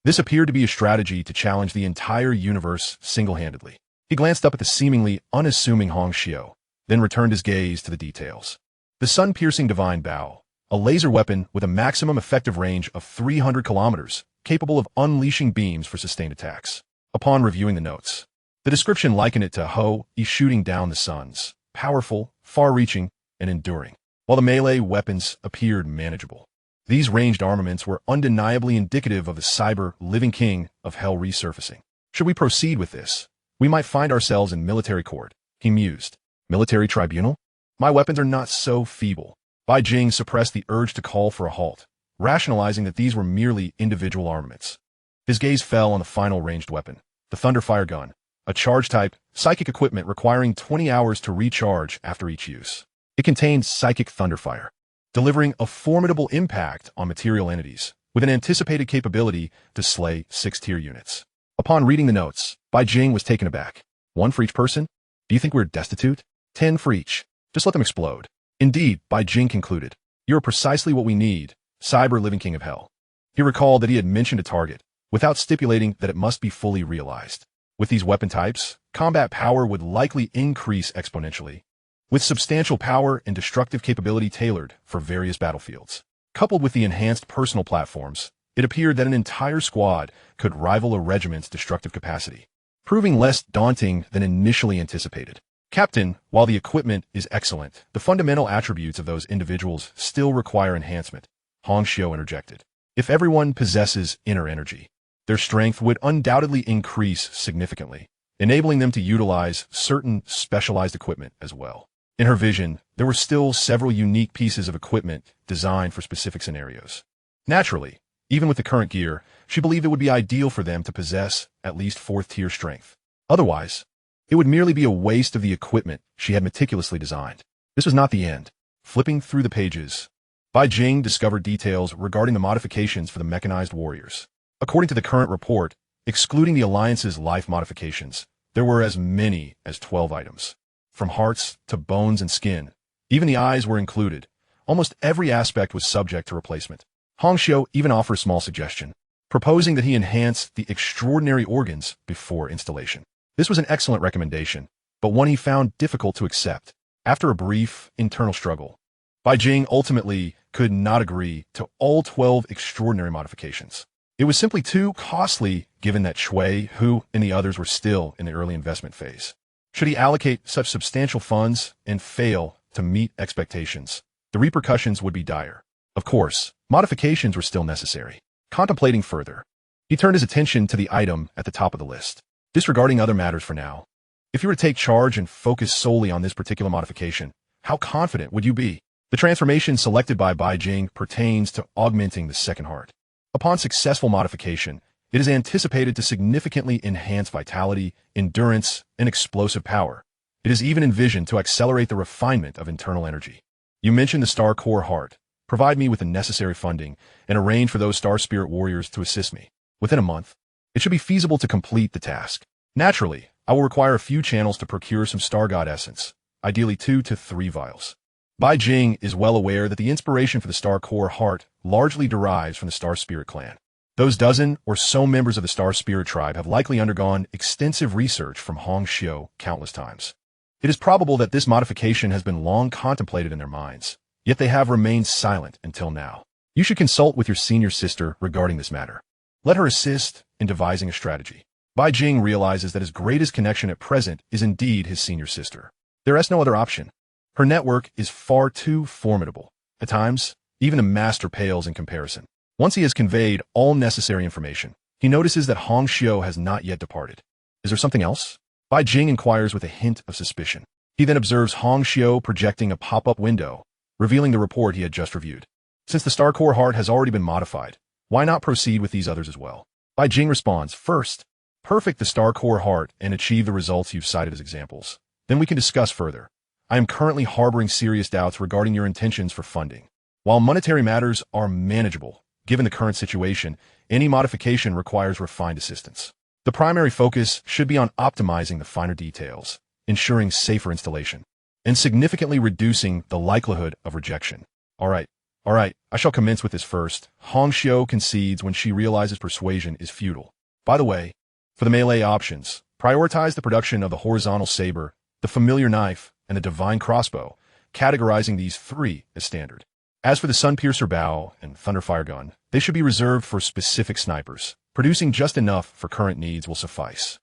this appeared to be a strategy to challenge the entire universe single-handedly. He glanced up at the seemingly unassuming Hong Xiu, then returned his gaze to the details. The sun-piercing divine bow, a laser weapon with a maximum effective range of 300 kilometers, capable of unleashing beams for sustained attacks. Upon reviewing the notes, the description likened it to Ho-E shooting down the suns, powerful, far-reaching, and enduring, while the melee weapons appeared manageable. These ranged armaments were undeniably indicative of the cyber living king of hell resurfacing. Should we proceed with this, we might find ourselves in military court, he mused. Military tribunal? My weapons are not so feeble. Bai Jing suppressed the urge to call for a halt, rationalizing that these were merely individual armaments. His gaze fell on the final ranged weapon, the Thunderfire gun, a charge-type, psychic equipment requiring 20 hours to recharge after each use. It contained psychic thunderfire, delivering a formidable impact on material entities, with an anticipated capability to slay 6-tier units. Upon reading the notes, Bai Jing was taken aback. 1 for each person? Do you think we're destitute? 10 for each. Just let them explode. Indeed, Bai Jing concluded. You're precisely what we need, cyber living king of hell. He recalled that he had mentioned a target, without stipulating that it must be fully realized. With these weapon types, combat power would likely increase exponentially, with substantial power and destructive capability tailored for various battlefields. Coupled with the enhanced personal platforms, it appeared that an entire squad could rival a regiment's destructive capacity, proving less daunting than initially anticipated. Captain, while the equipment is excellent, the fundamental attributes of those individuals still require enhancement, Hong Xiu interjected. If everyone possesses inner energy, their strength would undoubtedly increase significantly, enabling them to utilize certain specialized equipment as well. In her vision, there were still several unique pieces of equipment designed for specific scenarios. Naturally, even with the current gear, she believed it would be ideal for them to possess at least 4th-tier strength. Otherwise, it would merely be a waste of the equipment she had meticulously designed. This was not the end. Flipping through the pages, Bai Jing discovered details regarding the modifications for the mechanized warriors. According to the current report, excluding the Alliance's life modifications, there were as many as 12 items. From hearts to bones and skin, even the eyes were included. Almost every aspect was subject to replacement. Hong Xiu even offered a small suggestion, proposing that he enhance the extraordinary organs before installation. This was an excellent recommendation, but one he found difficult to accept. After a brief internal struggle, Bai Jing ultimately could not agree to all 12 extraordinary modifications. It was simply too costly given that Shui, Hu, and the others were still in the early investment phase. Should he allocate such substantial funds and fail to meet expectations, the repercussions would be dire. Of course, modifications were still necessary. Contemplating further, he turned his attention to the item at the top of the list, disregarding other matters for now. If you were to take charge and focus solely on this particular modification, how confident would you be? The transformation selected by Bai Jing pertains to augmenting the second heart. Upon successful modification, it is anticipated to significantly enhance vitality, endurance, and explosive power. It is even envisioned to accelerate the refinement of internal energy. You mentioned the Star Core Heart. Provide me with the necessary funding and arrange for those Star Spirit warriors to assist me. Within a month, it should be feasible to complete the task. Naturally, I will require a few channels to procure some Star God Essence, ideally 2 to 3 vials. Bai Jing is well aware that the inspiration for the Star Core Heart largely derives from the Star Spirit clan. Those dozen or so members of the Star Spirit tribe have likely undergone extensive research from Hong Xiu countless times. It is probable that this modification has been long contemplated in their minds, yet they have remained silent until now. You should consult with your senior sister regarding this matter. Let her assist in devising a strategy. Bai Jing realizes that his greatest connection at present is indeed his senior sister. There is no other option. Her network is far too formidable. At times, even the master pales in comparison. Once he has conveyed all necessary information, he notices that Hong Xiu has not yet departed. Is there something else? Bai Jing inquires with a hint of suspicion. He then observes Hong Xiu projecting a pop-up window, revealing the report he had just reviewed. Since the Star Core Heart has already been modified, why not proceed with these others as well? Bai Jing responds, first, perfect the Star Core Heart and achieve the results you've cited as examples. Then we can discuss further. I am currently harboring serious doubts regarding your intentions for funding. While monetary matters are manageable, given the current situation, any modification requires refined assistance. The primary focus should be on optimizing the finer details, ensuring safer installation, and significantly reducing the likelihood of rejection. All right, I shall commence with this first. Hong Xiu concedes when she realizes persuasion is futile. By the way, for the melee options, prioritize the production of the horizontal saber, the familiar knife, and the divine crossbow, categorizing these three as standard. As for the Sunpiercer bow and Thunderfire gun, they should be reserved for specific snipers. Producing just enough for current needs will suffice.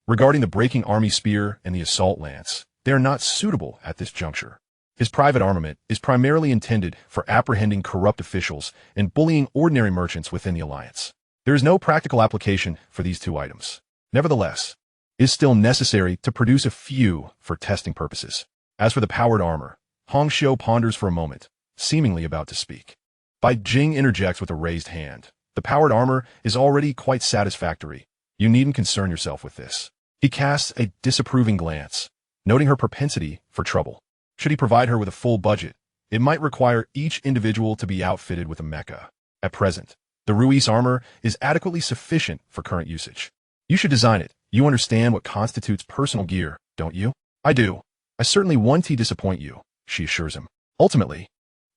Regarding the Breaking Army Spear and the Assault Lance, they are not suitable at this juncture. His private armament is primarily intended for apprehending corrupt officials and bullying ordinary merchants within the Alliance. There is no practical application for these two items. Nevertheless, it is still necessary to produce a few for testing purposes. As for the powered armor, Hong Xiu ponders for a moment, seemingly about to speak. Bai Jing interjects with a raised hand. The powered armor is already quite satisfactory. You needn't concern yourself with this. He casts a disapproving glance, noting her propensity for trouble. Should he provide her with a full budget, it might require each individual to be outfitted with a mecha. At present, the Ruiz armor is adequately sufficient for current usage. You should design it. You understand what constitutes personal gear, don't you? I do. I certainly won't disappoint you, she assures him. Ultimately,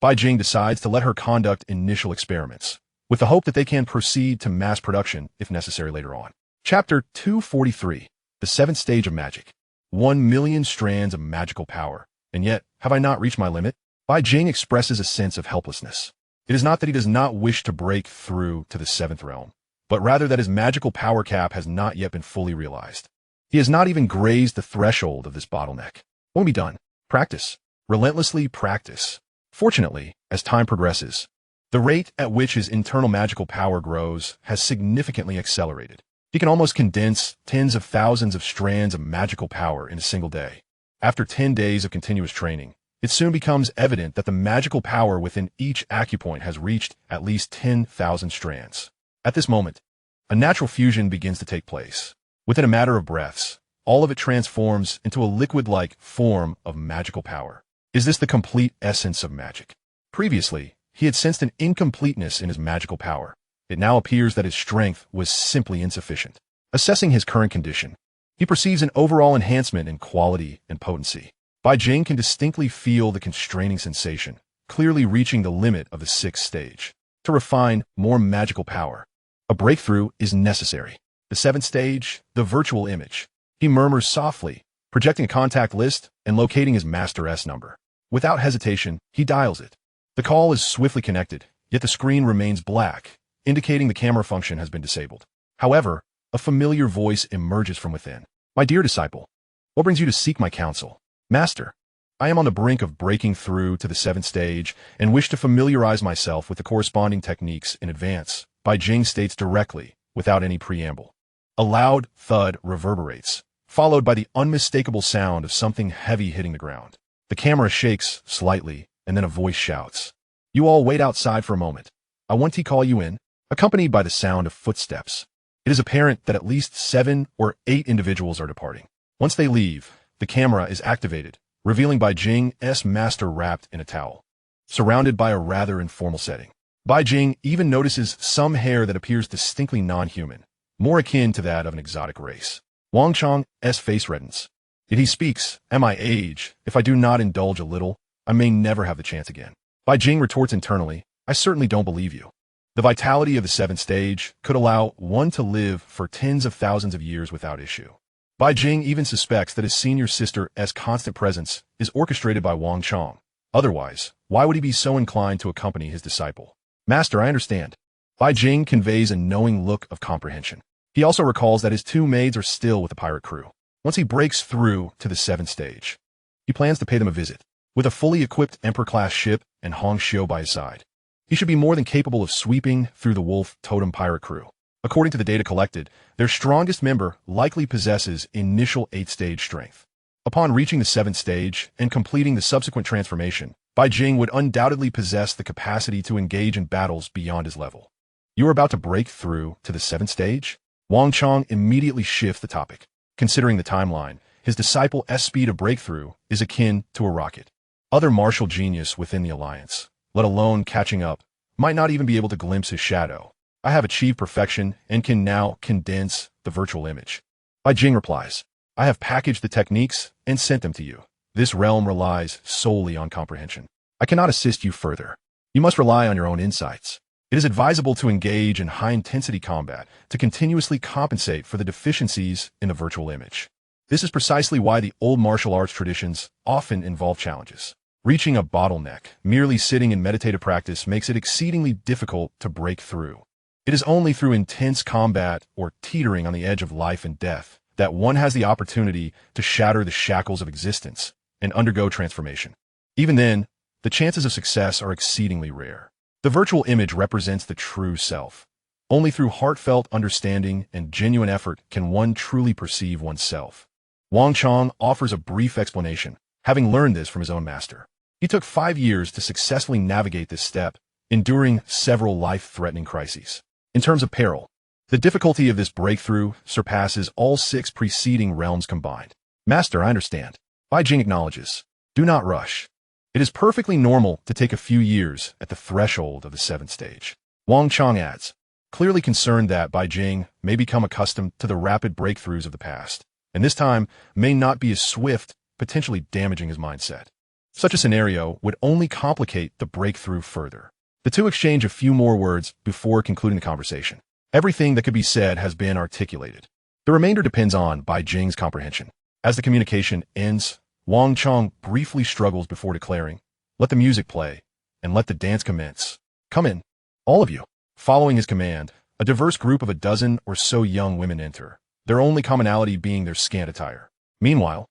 Bai Jing decides to let her conduct initial experiments, with the hope that they can proceed to mass production if necessary later on. Chapter 243, The Seventh Stage of Magic. 1,000,000 strands of magical power. And yet, have I not reached my limit? Bai Jing expresses a sense of helplessness. It is not that he does not wish to break through to the seventh realm, but rather that his magical power cap has not yet been fully realized. He has not even grazed the threshold of this bottleneck. Won't be done. Practice. Relentlessly practice. Fortunately, as time progresses, the rate at which his internal magical power grows has significantly accelerated. He can almost condense tens of thousands of strands of magical power in a single day. After 10 days of continuous training, it soon becomes evident that the magical power within each acupoint has reached at least 10,000 strands. At this moment, a natural fusion begins to take place. Within a matter of breaths, all of it transforms into a liquid-like form of magical power. Is this the complete essence of magic? Previously, he had sensed an incompleteness in his magical power. It now appears that his strength was simply insufficient. Assessing his current condition, he perceives an overall enhancement in quality and potency. Bai Jing can distinctly feel the constraining sensation, clearly reaching the limit of the sixth stage. To refine more magical power, a breakthrough is necessary. The seventh stage, the virtual image. He murmurs softly, projecting a contact list and locating his Master S number. Without hesitation, he dials it. The call is swiftly connected, yet the screen remains black, indicating the camera function has been disabled. However, a familiar voice emerges from within. My dear disciple, what brings you to seek my counsel? Master, I am on the brink of breaking through to the seventh stage and wish to familiarize myself with the corresponding techniques in advance. Bai Jing states directly, without any preamble. A loud thud reverberates, followed by the unmistakable sound of something heavy hitting the ground. The camera shakes slightly, and then a voice shouts, "You all wait outside for a moment. I want to call you in," accompanied by the sound of footsteps. It is apparent that at least 7 or 8 individuals are departing. Once they leave, the camera is activated, revealing Bai Jing's master wrapped in a towel, surrounded by a rather informal setting. Bai Jing even notices some hair that appears distinctly non-human, more akin to that of an exotic race. Wang Chang's face reddens. Yet he speaks, "At my age, if I do not indulge a little, I may never have the chance again." Bai Jing retorts internally, "I certainly don't believe you." The vitality of the seventh stage could allow one to live for tens of thousands of years without issue. Bai Jing even suspects that his senior sister's constant presence is orchestrated by Wang Chang. Otherwise, why would he be so inclined to accompany his disciple? Master, I understand. Bai Jing conveys a knowing look of comprehension. He also recalls that his 2 maids are still with the pirate crew. Once he breaks through to the seventh stage, he plans to pay them a visit. With a fully equipped Emperor-class ship and Hong Xiu by his side, he should be more than capable of sweeping through the Wolf Totem pirate crew. According to the data collected, their strongest member likely possesses initial 8-stage strength. Upon reaching the 7th stage and completing the subsequent transformation, Bai Jing would undoubtedly possess the capacity to engage in battles beyond his level. You are about to break through to the 7th stage? Wang Chang immediately shifts the topic. Considering the timeline, his disciple's speed of breakthrough is akin to a rocket. Other martial genius within the alliance, let alone catching up, might not even be able to glimpse his shadow. I have achieved perfection and can now condense the virtual image. Bai Jing replies, I have packaged the techniques and sent them to you. This realm relies solely on comprehension. I cannot assist you further. You must rely on your own insights. It is advisable to engage in high-intensity combat to continuously compensate for the deficiencies in the virtual image. This is precisely why the old martial arts traditions often involve challenges. Reaching a bottleneck, merely sitting in meditative practice makes it exceedingly difficult to break through. It is only through intense combat or teetering on the edge of life and death that one has the opportunity to shatter the shackles of existence and undergo transformation. Even then, the chances of success are exceedingly rare. The virtual image represents the true self. Only through heartfelt understanding and genuine effort can one truly perceive oneself. Wang Chong offers a brief explanation, having learned this from his own master. He took 5 years to successfully navigate this step, enduring several life-threatening crises. In terms of peril, the difficulty of this breakthrough surpasses all 6 preceding realms combined. Master, I understand. Bai Jing acknowledges. Do not rush. It is perfectly normal to take a few years at the threshold of the 7th stage. Wang Chong adds, clearly concerned that Bai Jing may become accustomed to the rapid breakthroughs of the past, and this time may not be as swift, potentially damaging his mindset. Such a scenario would only complicate the breakthrough further. The two exchange a few more words before concluding the conversation. Everything that could be said has been articulated. The remainder depends on Bai Jing's comprehension. As the communication ends, Wang Chong briefly struggles before declaring, let the music play, and let the dance commence. Come in, all of you. Following his command, a diverse group of a dozen or so young women enter, their only commonality being their scant attire. Meanwhile,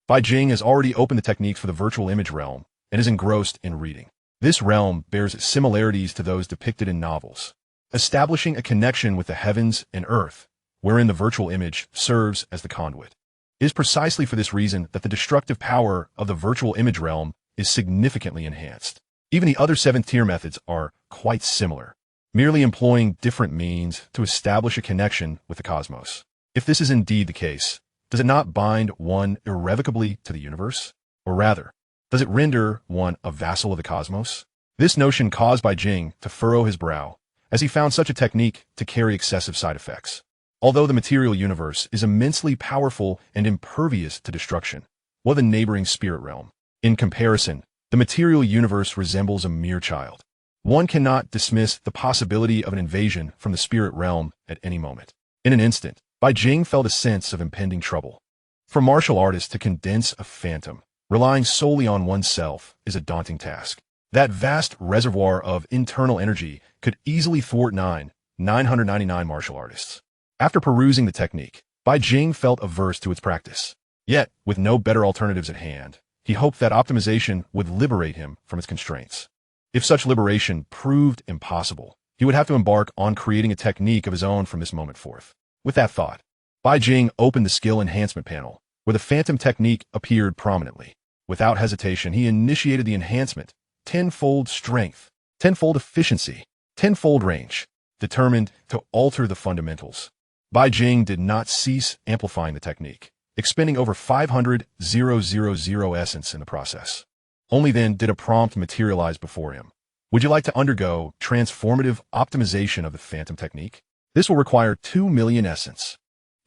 Bai Jing has already opened the techniques for the virtual image realm and is engrossed in reading. This realm bears similarities to those depicted in novels, establishing a connection with the heavens and earth, wherein the virtual image serves as the conduit. It is precisely for this reason that the destructive power of the virtual image realm is significantly enhanced. Even the other 7th-tier methods are quite similar, merely employing different means to establish a connection with the cosmos. If this is indeed the case, does it not bind one irrevocably to the universe? Or rather, does it render one a vassal of the cosmos? This notion caused Bai Jing to furrow his brow, as he found such a technique to carry excessive side effects. Although the material universe is immensely powerful and impervious to destruction, while the neighboring spirit realm, in comparison, the material universe resembles a mere child. One cannot dismiss the possibility of an invasion from the spirit realm at any moment. In an instant, Bai Jing felt a sense of impending trouble. For martial artists to condense a phantom, relying solely on oneself, is a daunting task. That vast reservoir of internal energy could easily thwart 999 martial artists. After perusing the technique, Bai Jing felt averse to its practice. Yet, with no better alternatives at hand, he hoped that optimization would liberate him from its constraints. If such liberation proved impossible, he would have to embark on creating a technique of his own from this moment forth. With that thought, Bai Jing opened the skill enhancement panel, where the phantom technique appeared prominently. Without hesitation, he initiated the enhancement, 10-fold strength, 10-fold efficiency, 10-fold range, determined to alter the fundamentals. Bai Jing did not cease amplifying the technique, expending over 500,000 essence in the process. Only then did a prompt materialize before him. Would you like to undergo transformative optimization of the phantom technique? This will require 2 million essence.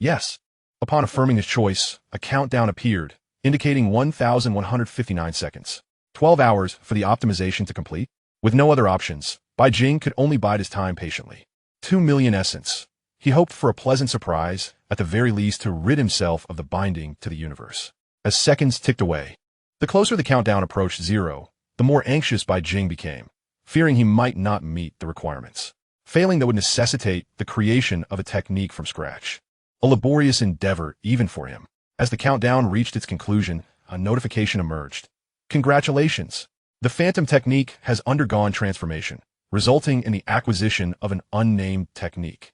Yes. Upon affirming his choice, a countdown appeared, indicating 1,159 seconds. 12 hours for the optimization to complete. With no other options, Bai Jing could only bide his time patiently. 2 million essence. He hoped for a pleasant surprise, at the very least to rid himself of the binding to the universe. As seconds ticked away, the closer the countdown approached 0, the more anxious Bai Jing became, fearing he might not meet the requirements. Failing that would necessitate the creation of a technique from scratch. A laborious endeavor even for him. As the countdown reached its conclusion, a notification emerged. Congratulations! The phantom technique has undergone transformation, resulting in the acquisition of an unnamed technique.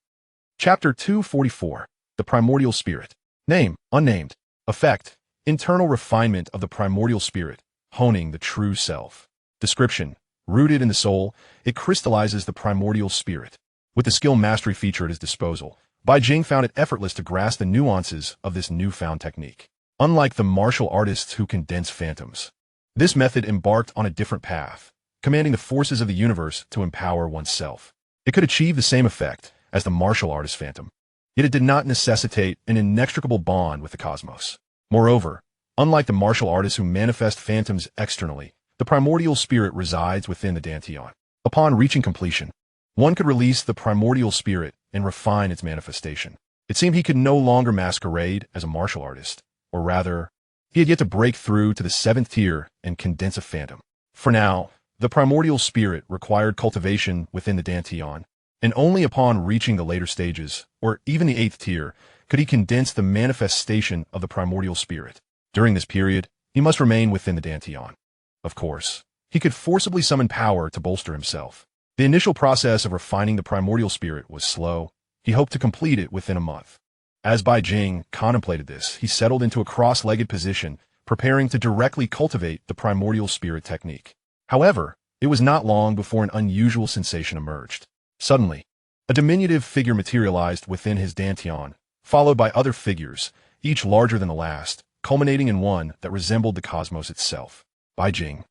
Chapter 244. The Primordial Spirit. Name, unnamed. Effect, internal refinement of the primordial spirit, honing the true self. Description, rooted in the soul, it crystallizes the primordial spirit. With the skill mastery feature at his disposal, Bai Jing found it effortless to grasp the nuances of this newfound technique. unlike the martial artists who condense phantoms. This method embarked on a different path, commanding the forces of the universe to empower oneself. It could achieve the same effect as the martial artist phantom, yet it did not necessitate an inextricable bond with the cosmos. Moreover, unlike the martial artists who manifest phantoms externally, the primordial spirit resides within the Dantian. Upon reaching completion, one could release the primordial spirit and refine its manifestation. It seemed he could no longer masquerade as a martial artist, or rather, he had yet to break through to the 7th tier and condense a phantom. For now, the primordial spirit required cultivation within the Dantian, and only upon reaching the later stages, or even the 8th tier, could he condense the manifestation of the primordial spirit. During this period, he must remain within the Dantian. Of course, he could forcibly summon power to bolster himself. The initial process of refining the primordial spirit was slow. He hoped to complete it within a month. As Bai Jing contemplated this, he settled into a cross-legged position, preparing to directly cultivate the primordial spirit technique. However, it was not long before an unusual sensation emerged. Suddenly, a diminutive figure materialized within his Dantian, followed by other figures, each larger than the last, culminating in one that resembled the cosmos itself. Bai Jing,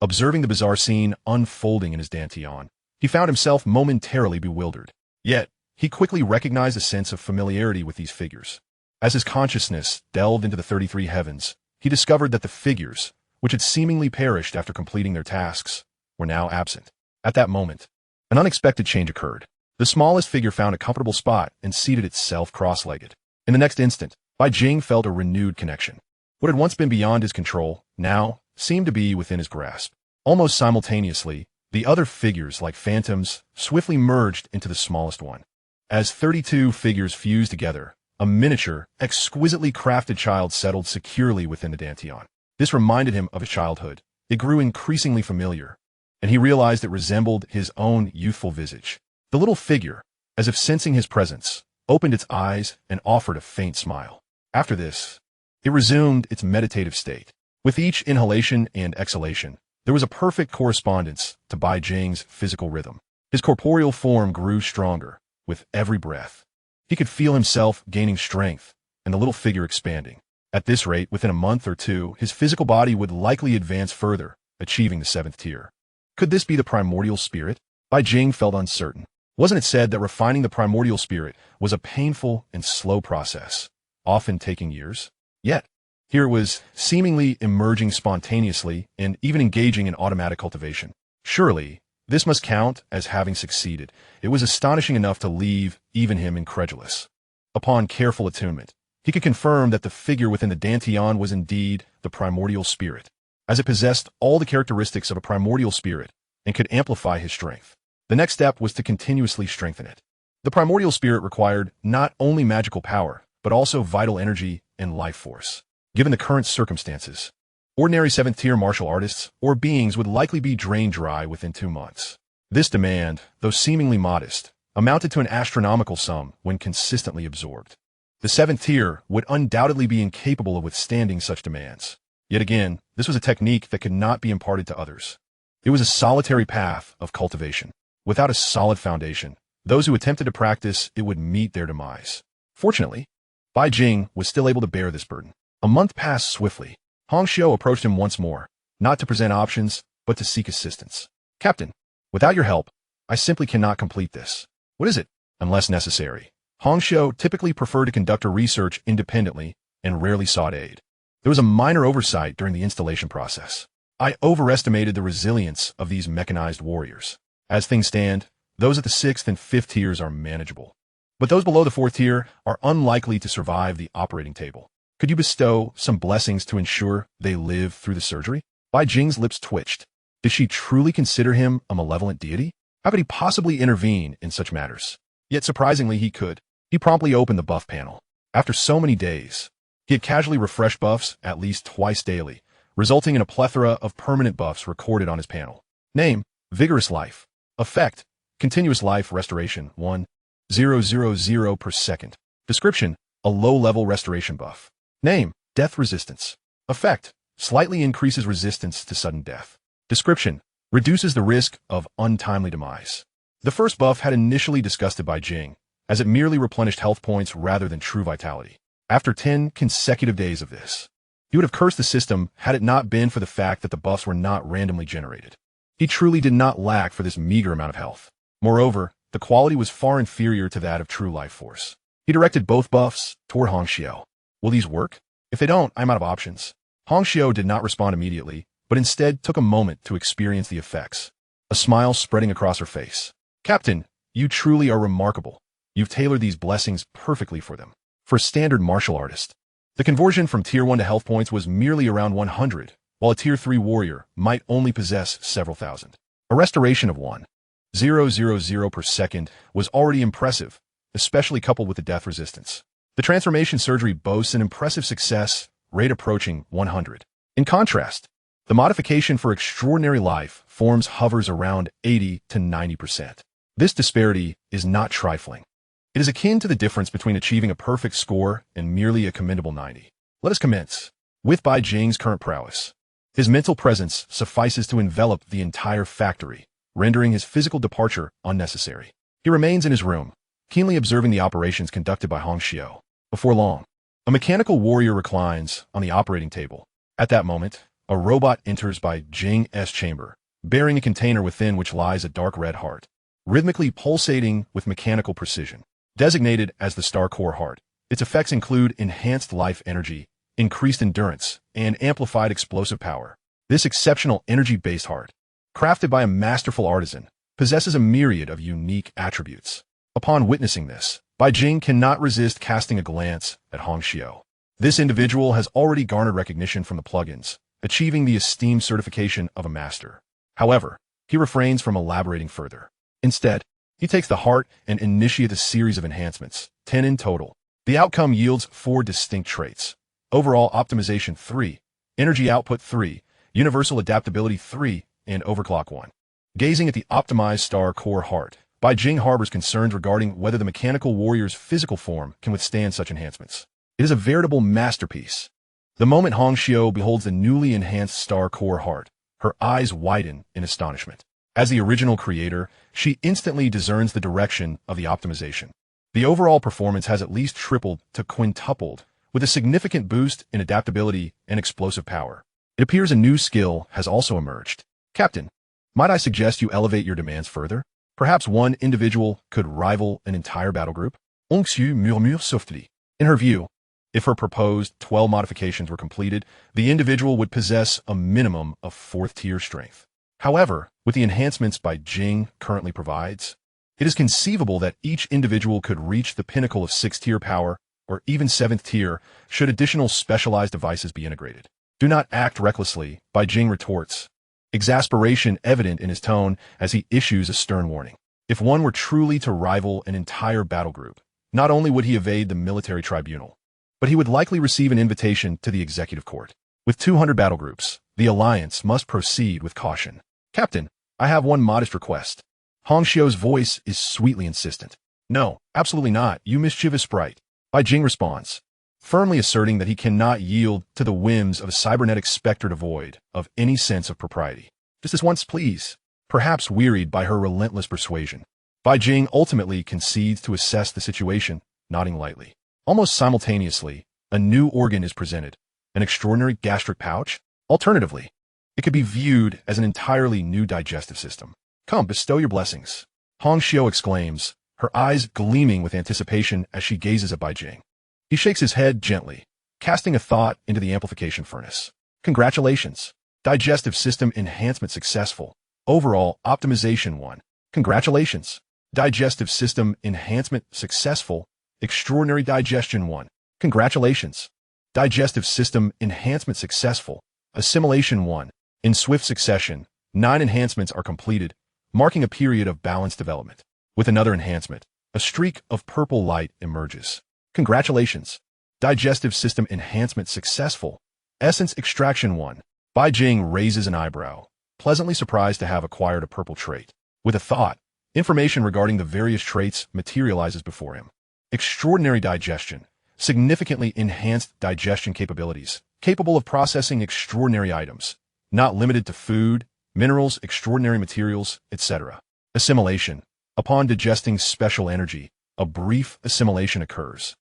observing the bizarre scene unfolding in his Dantian, he found himself momentarily bewildered. Yet, he quickly recognized a sense of familiarity with these figures. As his consciousness delved into the 33 heavens, he discovered that the figures, which had seemingly perished after completing their tasks, were now absent. At that moment, an unexpected change occurred. The smallest figure found a comfortable spot and seated itself cross-legged. In the next instant, Bai Jing felt a renewed connection. What had once been beyond his control, now seemed to be within his grasp. Almost simultaneously, the other figures, like phantoms, swiftly merged into the smallest one. As 32 figures fused together, a miniature, exquisitely crafted child settled securely within the Dantian. This reminded him of his childhood. It grew increasingly familiar, and he realized it resembled his own youthful visage. The little figure, as if sensing his presence, opened its eyes and offered a faint smile. After this, it resumed its meditative state. With each inhalation and exhalation, there was a perfect correspondence to Bai Jing's physical rhythm. His corporeal form grew stronger with every breath. He could feel himself gaining strength and the little figure expanding. At this rate, within a month or two, his physical body would likely advance further, achieving the 7th tier. Could this be the primordial spirit? Bai Jing felt uncertain. Wasn't it said that refining the primordial spirit was a painful and slow process, often taking years? Yet, here it was seemingly emerging spontaneously and even engaging in automatic cultivation. Surely, this must count as having succeeded. It was astonishing enough to leave even him incredulous. Upon careful attunement, he could confirm that the figure within the Dantian was indeed the primordial spirit, as it possessed all the characteristics of a primordial spirit and could amplify his strength. The next step was to continuously strengthen it. The primordial spirit required not only magical power, but also vital energy and life force. Given the current circumstances, ordinary 7th-tier martial artists or beings would likely be drained dry within 2 months. This demand, though seemingly modest, amounted to an astronomical sum when consistently absorbed. The 7th tier would undoubtedly be incapable of withstanding such demands. Yet again, this was a technique that could not be imparted to others. It was a solitary path of cultivation. Without a solid foundation, those who attempted to practice it would meet their demise. Fortunately, Bai Jing was still able to bear this burden. A month passed swiftly. Hong Xiu approached him once more, not to present options, but to seek assistance. Captain, without your help, I simply cannot complete this. What is it? Unless necessary. Hong Xiu typically preferred to conduct her research independently and rarely sought aid. There was a minor oversight during the installation process. I overestimated the resilience of these mechanized warriors. As things stand, those at the 6th and 5th tiers are manageable. But those below the 4th tier are unlikely to survive the operating table. Could you bestow some blessings to ensure they live through the surgery? Bai Jing's lips twitched. Did she truly consider him a malevolent deity? How could he possibly intervene in such matters? Yet surprisingly, he could. He promptly opened the buff panel. After so many days, he had casually refreshed buffs at least twice daily, resulting in a plethora of permanent buffs recorded on his panel. Name, Vigorous Life. Effect, Continuous Life Restoration, 1,000 per second. Description, a low-level restoration buff. Name, Death Resistance. Effect, slightly increases resistance to sudden death. Description, reduces the risk of untimely demise. The first buff had initially disgusted Bai Jing, as it merely replenished health points rather than true vitality. After 10 consecutive days of this, he would have cursed the system had it not been for the fact that the buffs were not randomly generated. He truly did not lack for this meager amount of health. Moreover, the quality was far inferior to that of true life force. He directed both buffs toward Hongxiao. Will these work? If they don't, I'm out of options. Hongxiao did not respond immediately, but instead took a moment to experience the effects. A smile spreading across her face. Captain, you truly are remarkable. You've tailored these blessings perfectly for them. For a standard martial artist, the conversion from Tier 1 to health points was merely around 100, while a Tier 3 warrior might only possess several thousand. A restoration of 1,000 per second was already impressive, especially coupled with the death resistance. The transformation surgery boasts an impressive success rate approaching 100. In contrast, the modification for extraordinary life forms hovers around 80 to 90%. This disparity is not trifling. It is akin to the difference between achieving a perfect score and merely a commendable 90. Let us commence with Bai Jing's current prowess. His mental presence suffices to envelop the entire factory, rendering his physical departure unnecessary. He remains in his room, keenly observing the operations conducted by Hongxiao. Before long, a mechanical warrior reclines on the operating table. At that moment, a robot enters Bai Jing's chamber, bearing a container within which lies a dark red heart, rhythmically pulsating with mechanical precision. Designated as the Star Core Heart, its effects include enhanced life energy, increased endurance, and amplified explosive power. This exceptional energy-based heart, crafted by a masterful artisan, possesses a myriad of unique attributes. Upon witnessing this, Bai Jing cannot resist casting a glance at Hongxiao. This individual has already garnered recognition from the plugins, achieving the esteemed certification of a master. However, he refrains from elaborating further. Instead, he takes the heart and initiates a series of enhancements, 10 in total. The outcome yields 4 distinct traits. Overall optimization 3, energy output 3, universal adaptability 3, and overclock 1. Gazing at the optimized Star Core Heart, Bai Jing harbors concerns regarding whether the mechanical warrior's physical form can withstand such enhancements. It is a veritable masterpiece. The moment Hongxiao beholds the newly enhanced Star Core Heart, her eyes widen in astonishment. As the original creator, she instantly discerns the direction of the optimization. The overall performance has at least tripled to quintupled, with a significant boost in adaptability and explosive power. It appears a new skill has also emerged. Captain, might I suggest you elevate your demands further? Perhaps one individual could rival an entire battle group? Hongxiao murmure softly. In her view, if her proposed 12 modifications were completed, the individual would possess a minimum of 4th-tier strength. However, with the enhancements Bai Jing currently provides, it is conceivable that each individual could reach the pinnacle of 6th-tier power or even 7th tier should additional specialized devices be integrated. Do not act recklessly, Bai Jing retorts, exasperation evident in his tone as he issues a stern warning. If one were truly to rival an entire battle group, not only would he evade the military tribunal, but he would likely receive an invitation to the executive court. With 200 battle groups, the alliance must proceed with caution. Captain, I have one modest request. Hongxiao's voice is sweetly insistent. No, absolutely not, you mischievous sprite. Bai Jing responds, firmly asserting that he cannot yield to the whims of a cybernetic specter devoid of any sense of propriety. Just this once, please. Perhaps wearied by her relentless persuasion, Bai Jing ultimately concedes to assess the situation, nodding lightly. Almost simultaneously, a new organ is presented, an extraordinary gastric pouch. Alternatively, it could be viewed as an entirely new digestive system. Come, bestow your blessings. Hongxiao exclaims, her eyes gleaming with anticipation as she gazes at Bai Jing. He shakes his head gently, casting a thought into the amplification furnace. Congratulations. Digestive system enhancement successful. Overall optimization 1. Congratulations. Digestive system enhancement successful. Extraordinary digestion 1. Congratulations. Digestive system enhancement successful. Assimilation 1. In swift succession, 9 enhancements are completed, marking a period of balanced development. With another enhancement, a streak of purple light emerges. Congratulations. Digestive system enhancement successful. Essence extraction 1. Bai Jing raises an eyebrow, pleasantly surprised to have acquired a purple trait. With a thought, information regarding the various traits materializes before him. Extraordinary digestion. Significantly enhanced digestion capabilities, capable of processing extraordinary items, not limited to food, minerals, extraordinary materials, etc. Assimilation. Upon digesting special energy, a brief assimilation occurs.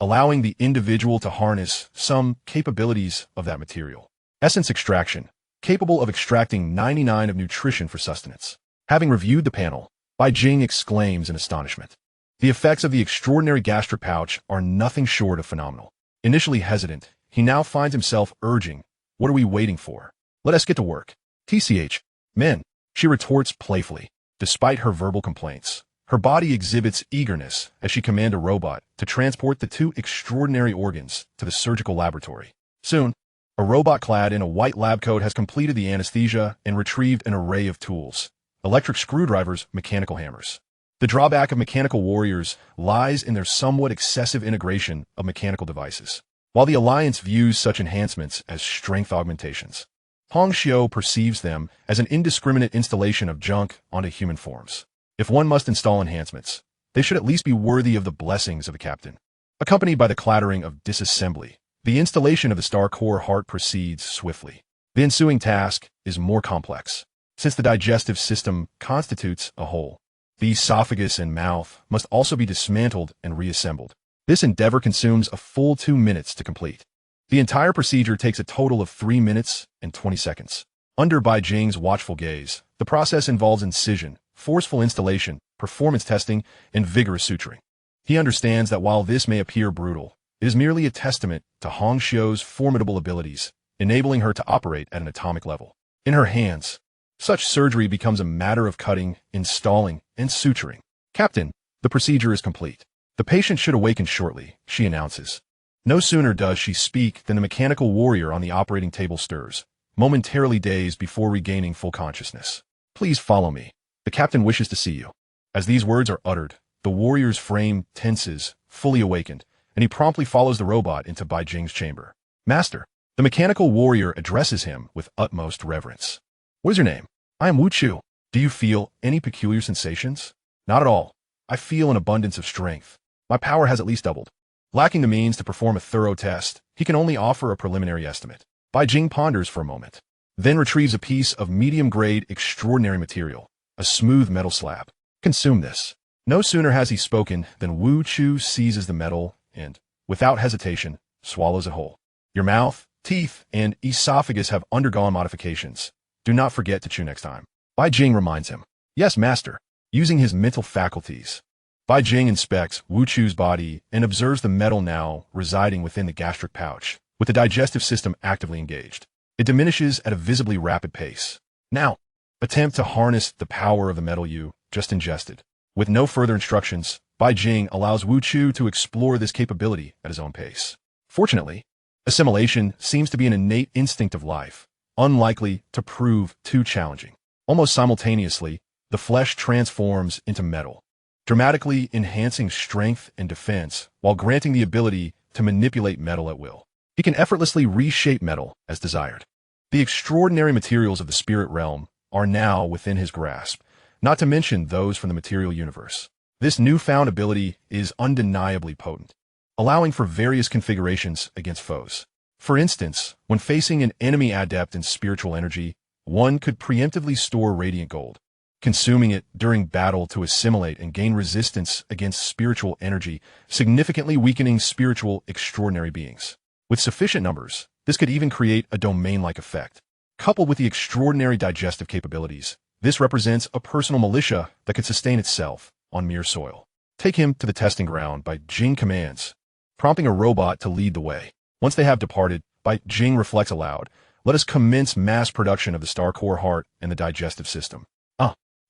allowing the individual to harness some capabilities of that material. Essence extraction, capable of extracting 99 of nutrition for sustenance. Having reviewed the panel, Bai Jing exclaims in astonishment. The effects of the extraordinary gastric pouch are nothing short of phenomenal. Initially hesitant, he now finds himself urging, "What are we waiting for? Let us get to work." "TCH, men," she retorts playfully. Despite her verbal complaints, her body exhibits eagerness as she commands a robot to transport the two extraordinary organs to the surgical laboratory. Soon, a robot clad in a white lab coat has completed the anesthesia and retrieved an array of tools: electric screwdrivers, mechanical hammers. The drawback of mechanical warriors lies in their somewhat excessive integration of mechanical devices. While the Alliance views such enhancements as strength augmentations, Hong Xiu perceives them as an indiscriminate installation of junk onto human forms. If one must install enhancements, they should at least be worthy of the blessings of the captain. Accompanied by the clattering of disassembly, the installation of the star core heart proceeds swiftly. The ensuing task is more complex, since the digestive system constitutes a whole. The esophagus and mouth must also be dismantled and reassembled. This endeavor consumes a full 2 minutes to complete. The entire procedure takes a total of 3 minutes and 20 seconds. Under Bai Jing's watchful gaze, the process involves incision, forceful installation, performance testing, and vigorous suturing. He understands that while this may appear brutal, it is merely a testament to Hong Xiu's formidable abilities, enabling her to operate at an atomic level. In her hands, such surgery becomes a matter of cutting, installing, and suturing. "Captain, the procedure is complete. The patient should awaken shortly," she announces. No sooner does she speak than the mechanical warrior on the operating table stirs, momentarily dazed before regaining full consciousness. "Please follow me. The captain wishes to see you." As these words are uttered, the warrior's frame tenses, fully awakened, and he promptly follows the robot into Bai Jing's chamber. "Master," the mechanical warrior addresses him with utmost reverence. "What is your name?" "I am Wu Chu. Do you feel any peculiar sensations?" "Not at all. I feel an abundance of strength. My power has at least doubled." Lacking the means to perform a thorough test, he can only offer a preliminary estimate. Bai Jing ponders for a moment, then retrieves a piece of medium-grade extraordinary material, a smooth metal slab. "Consume this." No sooner has he spoken than Wu Chu seizes the metal and, without hesitation, swallows it whole. "Your mouth, teeth, and esophagus have undergone modifications. Do not forget to chew next time." Bai Jing reminds him. "Yes, master." Using his mental faculties, Bai Jing inspects Wu Chu's body and observes the metal now residing within the gastric pouch, with the digestive system actively engaged. It diminishes at a visibly rapid pace. Now, attempt to harness the power of the metal you just ingested. With no further instructions, Bai Jing allows Wu Chu to explore this capability at his own pace. Fortunately, assimilation seems to be an innate instinct of life, unlikely to prove too challenging. Almost simultaneously, the flesh transforms into metal, dramatically enhancing strength and defense while granting the ability to manipulate metal at will. He can effortlessly reshape metal as desired. The extraordinary materials of the spirit realm are now within his grasp, not to mention those from the material universe. This newfound ability is undeniably potent, allowing for various configurations against foes. For instance, when facing an enemy adept in spiritual energy, one could preemptively store radiant gold, consuming it during battle to assimilate and gain resistance against spiritual energy, significantly weakening spiritual extraordinary beings. With sufficient numbers, this could even create a domain-like effect. Coupled with the extraordinary digestive capabilities, this represents a personal militia that could sustain itself on mere soil. "Take him to the testing ground," Bai Jing commands, prompting a robot to lead the way. Once they have departed, Bai Jing reflects aloud, "Let us commence mass production of the star core heart and the digestive system."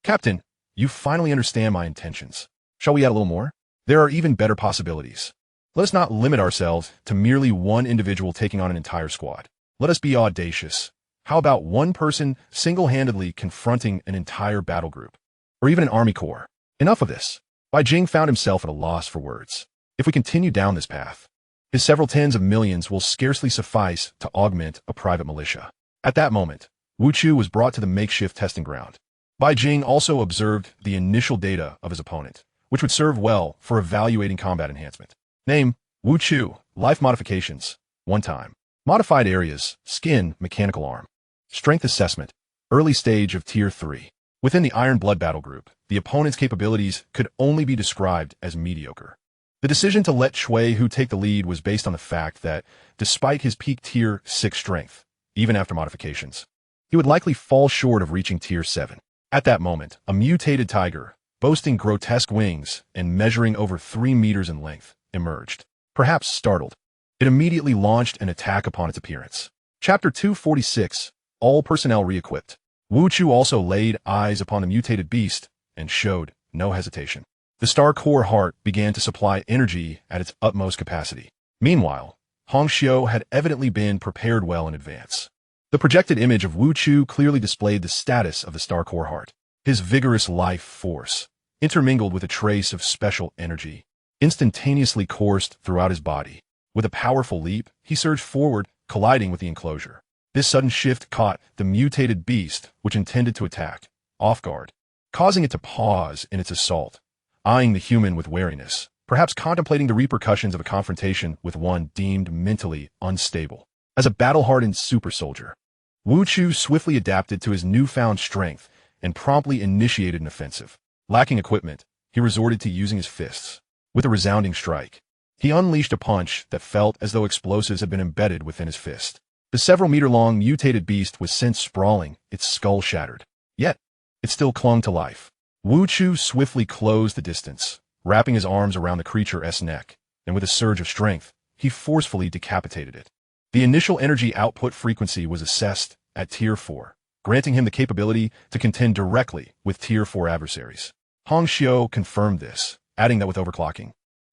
"Captain, you finally understand my intentions. Shall we add a little more? There are even better possibilities. Let us not limit ourselves to merely one individual taking on an entire squad. Let us be audacious. How about one person single-handedly confronting an entire battle group? Or even an army corps? Enough of this." Bai Jing found himself at a loss for words. If we continue down this path, his several tens of millions will scarcely suffice to augment a private militia. At that moment, Wu Chu was brought to the makeshift testing ground. Bai Jing also observed the initial data of his opponent, which would serve well for evaluating combat enhancement. Name, Wu Chu, life modifications, 1 time. Modified areas, skin, mechanical arm. Strength assessment, early stage of Tier 3. Within the Iron Blood battle group, the opponent's capabilities could only be described as mediocre. The decision to let Shui Hu take the lead was based on the fact that, despite his peak Tier 6 strength, even after modifications, he would likely fall short of reaching Tier 7. At that moment, a mutated tiger, boasting grotesque wings and measuring over 3 meters in length, emerged. Perhaps startled, it immediately launched an attack upon its appearance. Chapter 246, All Personnel Re-equipped. Wu Chu also laid eyes upon the mutated beast and showed no hesitation. The star core heart began to supply energy at its utmost capacity. Meanwhile, Hong Xiu had evidently been prepared well in advance. The projected image of Wu Chu clearly displayed the status of the star core heart. His vigorous life force, intermingled with a trace of special energy, instantaneously coursed throughout his body. With a powerful leap, he surged forward, colliding with the enclosure. This sudden shift caught the mutated beast, which intended to attack, off guard, causing it to pause in its assault, eyeing the human with wariness, perhaps contemplating the repercussions of a confrontation with one deemed mentally unstable. As a battle-hardened super soldier, Wu Chu swiftly adapted to his newfound strength and promptly initiated an offensive. Lacking equipment, he resorted to using his fists. With a resounding strike, he unleashed a punch that felt as though explosives had been embedded within his fist. The several-meter-long mutated beast was sent sprawling, its skull shattered. Yet, it still clung to life. Wu Chu swiftly closed the distance, wrapping his arms around the creature's neck, and with a surge of strength, he forcefully decapitated it. The initial energy output frequency was assessed at Tier 4, granting him the capability to contend directly with Tier 4 adversaries. Hong Xiu confirmed this, adding that with overclocking,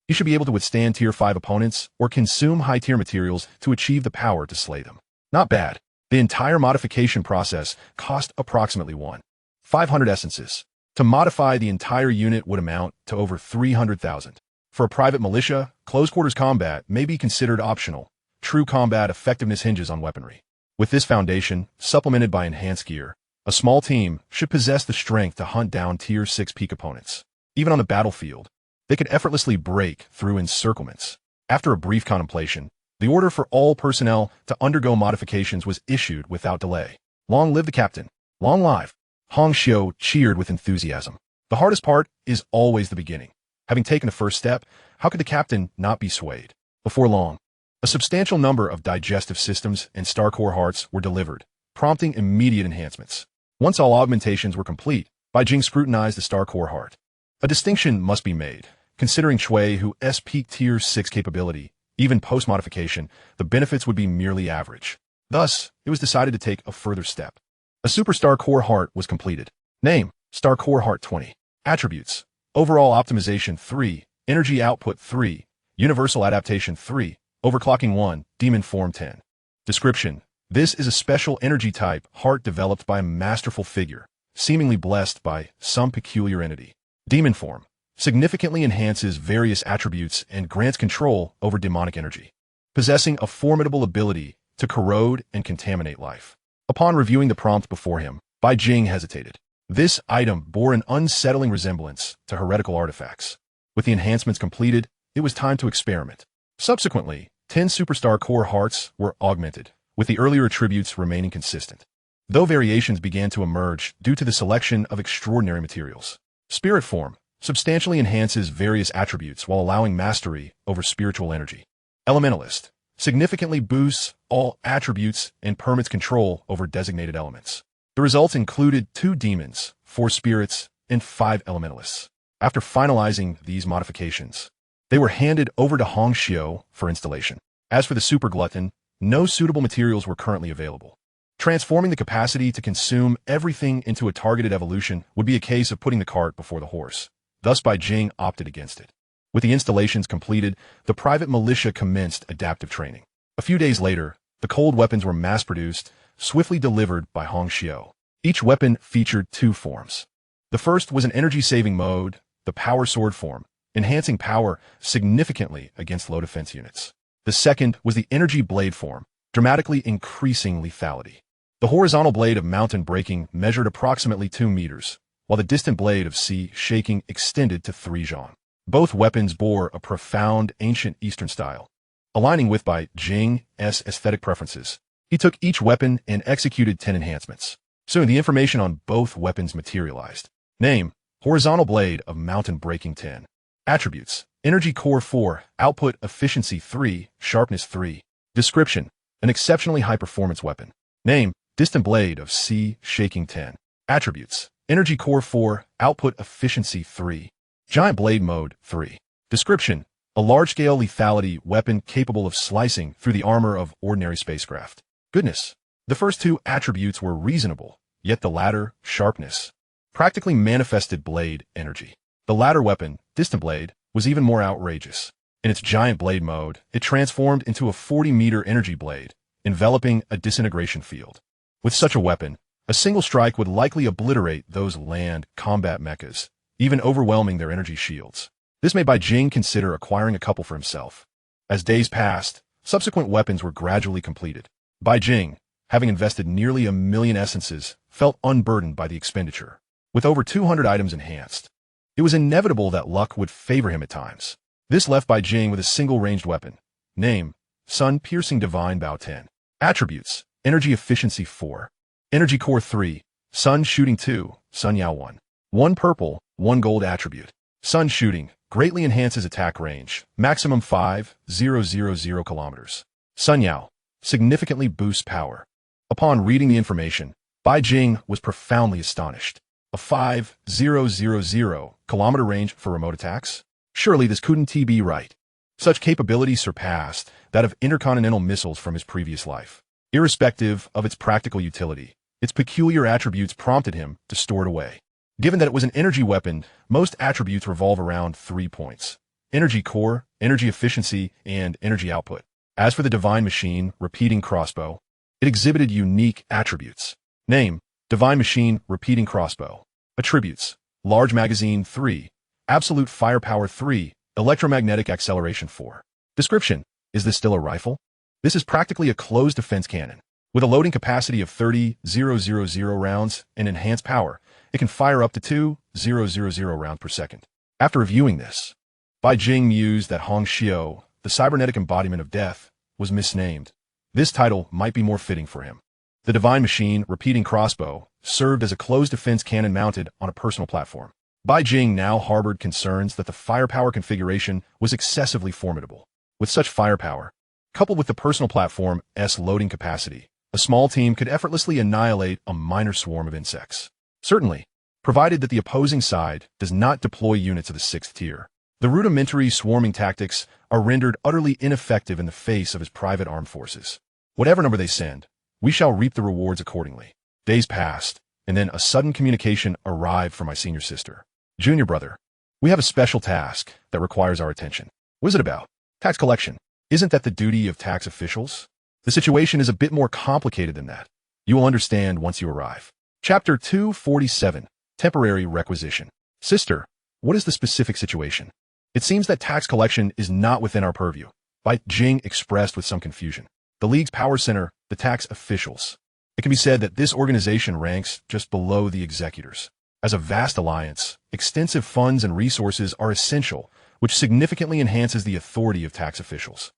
he should be able to withstand Tier 5 opponents or consume high-tier materials to achieve the power to slay them. Not bad. The entire modification process cost approximately 1,500 essences. To modify the entire unit would amount to over 300,000. For a private militia, close-quarters combat may be considered optional. True combat effectiveness hinges on weaponry. With this foundation, supplemented by enhanced gear, a small team should possess the strength to hunt down Tier 6 peak opponents. Even on the battlefield, they could effortlessly break through encirclements. After a brief contemplation, the order for all personnel to undergo modifications was issued without delay. Long live the captain! Long live! Hong Xiu cheered with enthusiasm. The hardest part is always the beginning. Having taken the first step, how could the captain not be swayed? Before long, a substantial number of digestive systems and star core hearts were delivered, prompting immediate enhancements. Once all augmentations were complete, Bai Jing scrutinized the star core heart. A distinction must be made. Considering Shui Hu's peak Tier 6 capability, even post-modification, the benefits would be merely average. Thus, it was decided to take a further step. A superstar core heart was completed. Name, Star Core Heart 20. Attributes, Overall Optimization 3, Energy Output 3, Universal Adaptation 3, Overclocking 1, Demon Form 10. Description, this is a special energy type heart developed by a masterful figure, seemingly blessed by some peculiar entity. Demon Form significantly enhances various attributes and grants control over demonic energy, possessing a formidable ability to corrode and contaminate life. Upon reviewing the prompt before him, Bai Jing hesitated. This item bore an unsettling resemblance to heretical artifacts. With the enhancements completed, it was time to experiment. Subsequently, 10 superstar core hearts were augmented, with the earlier attributes remaining consistent, though variations began to emerge due to the selection of extraordinary materials. Spirit Form substantially enhances various attributes while allowing mastery over spiritual energy. Elementalist significantly boosts all attributes and permits control over designated elements. The results included 2 demons, 4 spirits, and 5 elementalists. After finalizing these modifications, they were handed over to Hong Xiu for installation. As for the super glutton, no suitable materials were currently available. Transforming the capacity to consume everything into a targeted evolution would be a case of putting the cart before the horse. Thus Bai Jing opted against it. With the installations completed, the private militia commenced adaptive training. A few days later, the cold weapons were mass-produced, swiftly delivered by Hong Xiu. Each weapon featured 2 forms. The first was an energy-saving mode, the power sword form, enhancing power significantly against low defense units. The second was the energy blade form, dramatically increasing lethality. The horizontal blade of mountain breaking measured approximately 2 meters, while the distant blade of sea shaking extended to 3 zhang. Both weapons bore a profound ancient Eastern style. Aligning with Bai Jing's aesthetic preferences, he took each weapon and executed 10 enhancements. Soon the information on both weapons materialized. Name, Horizontal Blade of Mountain Breaking 10. Attributes, Energy Core 4, Output Efficiency 3, Sharpness 3. Description: an exceptionally high-performance weapon. Name: Distant Blade of Sea, Shaking 10. Attributes: Energy Core 4, Output Efficiency 3. Giant Blade Mode 3. Description: a large-scale lethality weapon capable of slicing through the armor of ordinary spacecraft. Goodness. The first two attributes were reasonable, yet the latter, sharpness, practically manifested blade energy. The latter weapon, Distant Blade, was even more outrageous. In its giant blade mode, it transformed into a 40-meter energy blade, enveloping a disintegration field. With such a weapon, a single strike would likely obliterate those land combat mechas, even overwhelming their energy shields. This made Bai Jing consider acquiring a couple for himself. As days passed, subsequent weapons were gradually completed. Bai Jing, having invested nearly 1,000,000 essences, felt unburdened by the expenditure. With over 200 items enhanced, it was inevitable that luck would favor him at times. This left Bai Jing with a single ranged weapon. Name: Sun-Piercing Divine Bow 10. Attributes: Energy Efficiency 4. Energy Core 3. Sun Shooting 2, Sun Yao 1. 1 purple, 1 gold attribute. Sun Shooting greatly enhances attack range, maximum 5,000 kilometers. Sun Yao significantly boosts power. Upon reading the information, Bai Jing was profoundly astonished. A 5,000 kilometer range for remote attacks? Surely this couldn't be right. Such capability surpassed that of intercontinental missiles from his previous life. Irrespective of its practical utility, its peculiar attributes prompted him to store it away. Given that it was an energy weapon, most attributes revolve around 3 points: energy core, energy efficiency, and energy output. As for the Divine Machine Repeating Crossbow, it exhibited unique attributes. Name: Divine Machine Repeating Crossbow. Attributes: Large Magazine 3, Absolute Firepower 3, Electromagnetic Acceleration 4. Description: is this still a rifle? This is practically a closed defense cannon. With a loading capacity of 30,000 rounds and enhanced power, it can fire up to 2,000 rounds per second. After reviewing this, Bai Jing mused that Hong Xiao, the cybernetic embodiment of death, was misnamed. This title might be more fitting for him. The Divine Machine Repeating Crossbow served as a closed defense cannon mounted on a personal platform. Bai Jing now harbored concerns that the firepower configuration was excessively formidable. With such firepower, coupled with the personal platform's loading capacity, a small team could effortlessly annihilate a minor swarm of insects. Certainly, provided that the opposing side does not deploy units of the 6th tier. The rudimentary swarming tactics are rendered utterly ineffective in the face of his private armed forces. Whatever number they send, we shall reap the rewards accordingly. Days passed, and then a sudden communication arrived from my senior sister. Junior brother, we have a special task that requires our attention. What is it about? Tax collection. Isn't that the duty of tax officials? The situation is a bit more complicated than that. You will understand once you arrive. Chapter 247, Temporary Requisition. Sister, what is the specific situation? It seems that tax collection is not within our purview. Bai Jing expressed with some confusion. The League's power center, the tax officials. It can be said that this organization ranks just below the executors. As a vast alliance, extensive funds and resources are essential, which significantly enhances the authority of tax officials.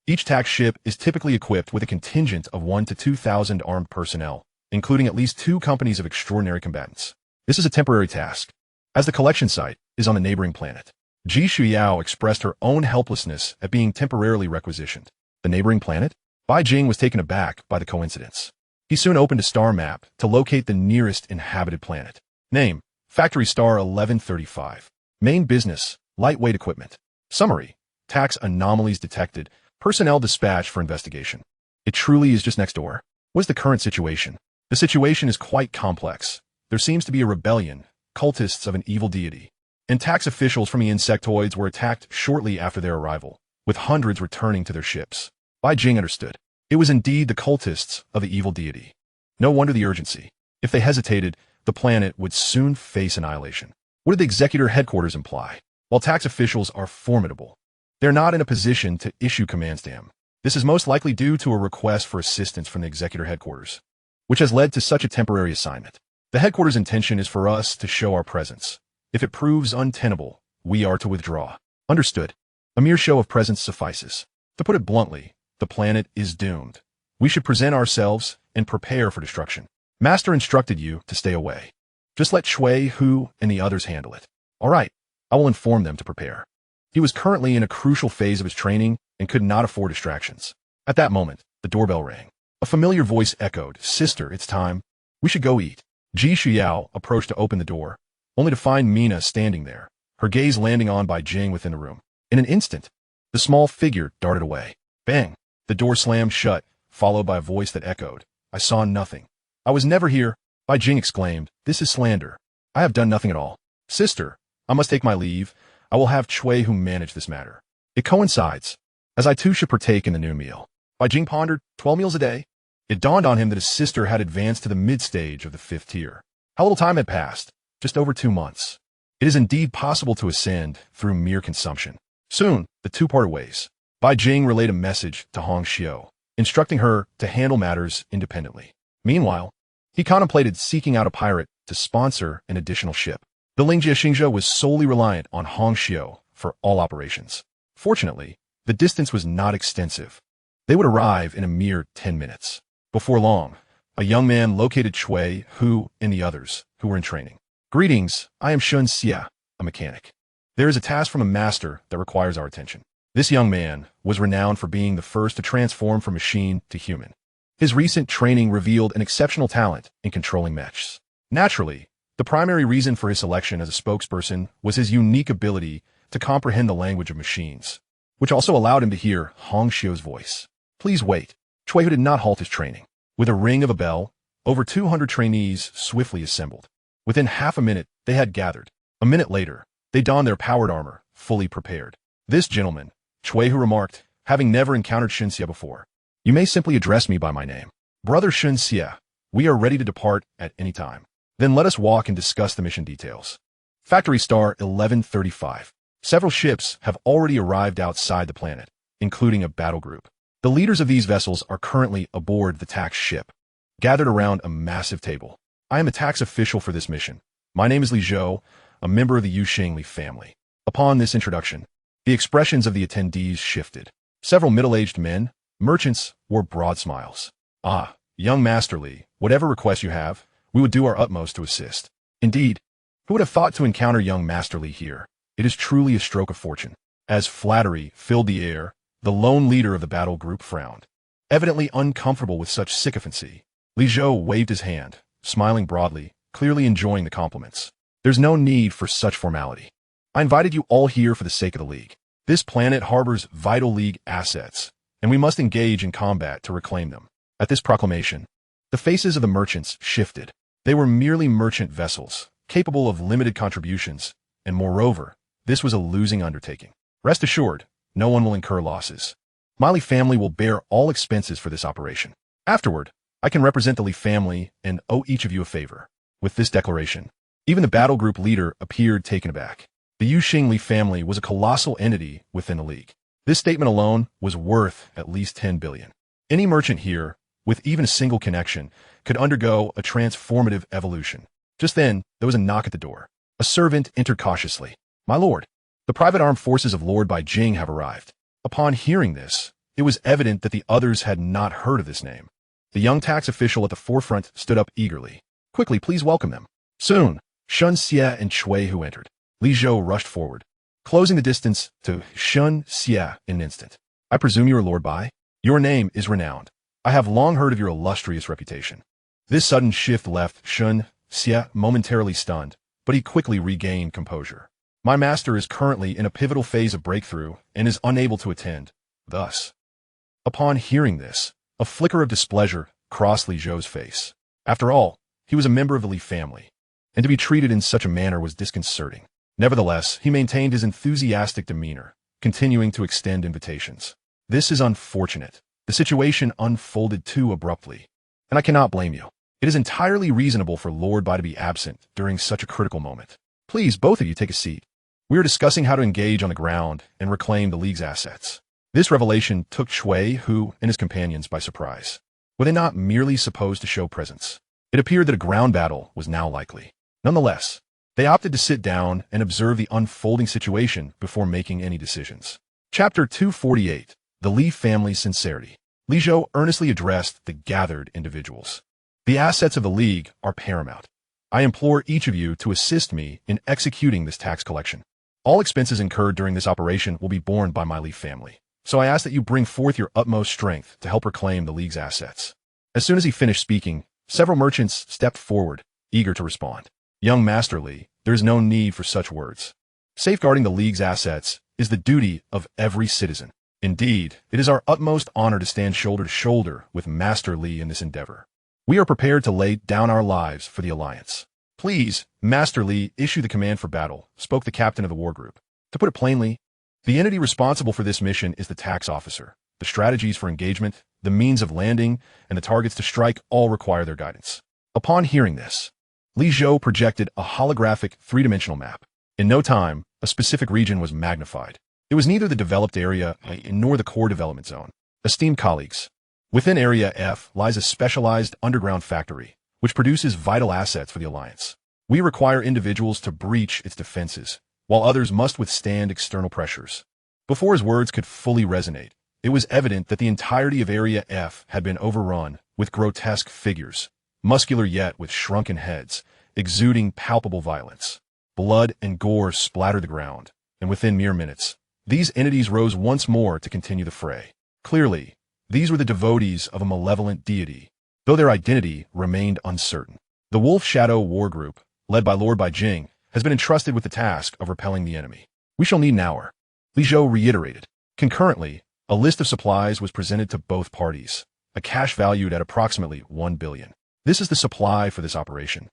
Each tax ship is typically equipped with a contingent of 1,000 to 2,000 armed personnel, including at least 2 companies of extraordinary combatants. This is a temporary task, as the collection site is on the neighboring planet. Ji Shuyao expressed her own helplessness at being temporarily requisitioned. The neighboring planet? Bai Jing was taken aback by the coincidence. He soon opened a star map to locate the nearest inhabited planet. Name: Factory Star 1135. Main business: lightweight equipment. Summary: tax anomalies detected. Personnel dispatched for investigation. It truly is just next door. What is the current situation? The situation is quite complex. There seems to be a rebellion, cultists of an evil deity, and tax officials from the insectoids were attacked shortly after their arrival, with hundreds returning to their ships. Bai Jing understood. It was indeed the cultists of the evil deity. No wonder the urgency. If they hesitated, the planet would soon face annihilation. What did the executor headquarters imply? While tax officials are formidable, they're not in a position to issue commands to him. This is most likely due to a request for assistance from the executor headquarters, which has led to such a temporary assignment. The headquarters' intention is for us to show our presence. If it proves untenable, we are to withdraw. Understood. A mere show of presence suffices. To put it bluntly, the planet is doomed. We should present ourselves and prepare for destruction. Master instructed you to stay away. Just let Shui, Hu, and the others handle it. All right, I will inform them to prepare. He was currently in a crucial phase of his training and could not afford distractions. At that moment, the doorbell rang. A familiar voice echoed, "Sister, it's time. We should go eat." Ji Xiao approached to open the door, only to find Mina standing there, her gaze landing on Bai Jing within the room. In an instant, the small figure darted away. Bang! The door slammed shut, followed by a voice that echoed, "I saw nothing." "I was never here," Bai Jing exclaimed. "This is slander. I have done nothing at all. Sister, I must take my leave. I will have Chui who manage this matter. It coincides, as I too should partake in the new meal." Bai Jing pondered, 12 meals a day? It dawned on him that his sister had advanced to the mid-stage of the 5th tier. How little time had passed? Just over 2 months. It is indeed possible to ascend through mere consumption. Soon, the two parted ways. Bai Jing relayed a message to Hong Xiu, instructing her to handle matters independently. Meanwhile, he contemplated seeking out a pirate to sponsor an additional ship. The Lingjie Xingzhe was solely reliant on Hong Xiu for all operations. Fortunately, the distance was not extensive. They would arrive in a mere 10 minutes. Before long, a young man located Chui, Hu, and the others who were in training. "Greetings, I am Shun Xia, a mechanic. There is a task from a master that requires our attention." This young man was renowned for being the first to transform from machine to human. His recent training revealed an exceptional talent in controlling mechs. Naturally, the primary reason for his selection as a spokesperson was his unique ability to comprehend the language of machines, which also allowed him to hear Hong Xiu's voice. "Please wait." Chui did not halt his training. With a ring of a bell, over 200 trainees swiftly assembled. Within half a minute, they had gathered. A minute later, they donned their powered armor, fully prepared. "This gentleman," Chui remarked, having never encountered Shun Xia before. "You may simply address me by my name. Brother Shun Xia, we are ready to depart at any time. Then let us walk and discuss the mission details." Factory Star 1135. Several ships have already arrived outside the planet, including a battle group. The leaders of these vessels are currently aboard the tax ship, gathered around a massive table. "I am a tax official for this mission. My name is Li Zhou, a member of the Yusheng family." Upon this introduction, the expressions of the attendees shifted. Several middle-aged men, merchants, wore broad smiles. "Ah, young Master Li, whatever request you have, we would do our utmost to assist." Indeed, who would have thought to encounter young Master Li here? It is truly a stroke of fortune. As flattery filled the air, the lone leader of the battle group frowned. Evidently uncomfortable with such sycophancy, Li Zhou waved his hand, smiling broadly, clearly enjoying the compliments. "There's no need for such formality. I invited you all here for the sake of the League. This planet harbors vital League assets, and we must engage in combat to reclaim them." At this proclamation, the faces of the merchants shifted. They were merely merchant vessels, capable of limited contributions, and moreover, this was a losing undertaking. "Rest assured, no one will incur losses. My Li family will bear all expenses for this operation. Afterward, I can represent the Li family and owe each of you a favor." With this declaration, even the battle group leader appeared taken aback. The Yusheng Li family was a colossal entity within the League. This statement alone was worth at least 10 billion. Any merchant here, with even a single connection, could undergo a transformative evolution. Just then, there was a knock at the door. A servant entered cautiously. "My lord, the private armed forces of Lord Bai Jing have arrived." Upon hearing this, it was evident that the others had not heard of this name. The young tax official at the forefront stood up eagerly. "Quickly, please welcome them." Soon, Shun Xia and Chui Hu entered. Li Zhou rushed forward, closing the distance to Shun Xia in an instant. "I presume you are Lord Bai? Your name is renowned. I have long heard of your illustrious reputation." This sudden shift left Shun Xia momentarily stunned, but he quickly regained composure. "My master is currently in a pivotal phase of breakthrough and is unable to attend. Thus." Upon hearing this, a flicker of displeasure crossed Li Zhou's face. After all, he was a member of the Li family, and to be treated in such a manner was disconcerting. Nevertheless, he maintained his enthusiastic demeanor, continuing to extend invitations. "This is unfortunate. The situation unfolded too abruptly, and I cannot blame you. It is entirely reasonable for Lord Bai to be absent during such a critical moment. Please, both of you take a seat. We are discussing how to engage on the ground and reclaim the League's assets." This revelation took Chui Hu and his companions by surprise. Were they not merely supposed to show presence? It appeared that a ground battle was now likely. Nonetheless, they opted to sit down and observe the unfolding situation before making any decisions. Chapter 248. The Li Family's Sincerity. Li Zhou earnestly addressed the gathered individuals. "The assets of the League are paramount. I implore each of you to assist me in executing this tax collection. All expenses incurred during this operation will be borne by my Leaf family. So I ask that you bring forth your utmost strength to help reclaim the League's assets. As soon as he finished speaking, several merchants stepped forward, eager to respond. Young Master Li, there is no need for such words. Safeguarding the League's assets is the duty of every citizen. Indeed, it is our utmost honor to stand shoulder to shoulder with Master Li in this endeavor. We are prepared to lay down our lives for the Alliance. Please, Master Li, issue the command for battle, spoke the captain of the war group. To put it plainly, the entity responsible for this mission is the tax officer. The strategies for engagement, the means of landing, and the targets to strike all require their guidance. Upon hearing this, Li Zhou projected a holographic three-dimensional map. In no time, a specific region was magnified. It was neither the developed area nor the core development zone. Esteemed colleagues, within Area F lies a specialized underground factory, which produces vital assets for the Alliance. We require individuals to breach its defenses, while others must withstand external pressures. Before his words could fully resonate, it was evident that the entirety of Area F had been overrun with grotesque figures, muscular yet with shrunken heads, exuding palpable violence. Blood and gore splattered the ground, and within mere minutes, these entities rose once more to continue the fray. Clearly, these were the devotees of a malevolent deity, though their identity remained uncertain. The Wolf Shadow War Group, led by Lord Bai Jing, has been entrusted with the task of repelling the enemy. We shall need an hour, Li Zhou reiterated. Concurrently, a list of supplies was presented to both parties, a cash valued at approximately 1 billion. This is the supply for this operation.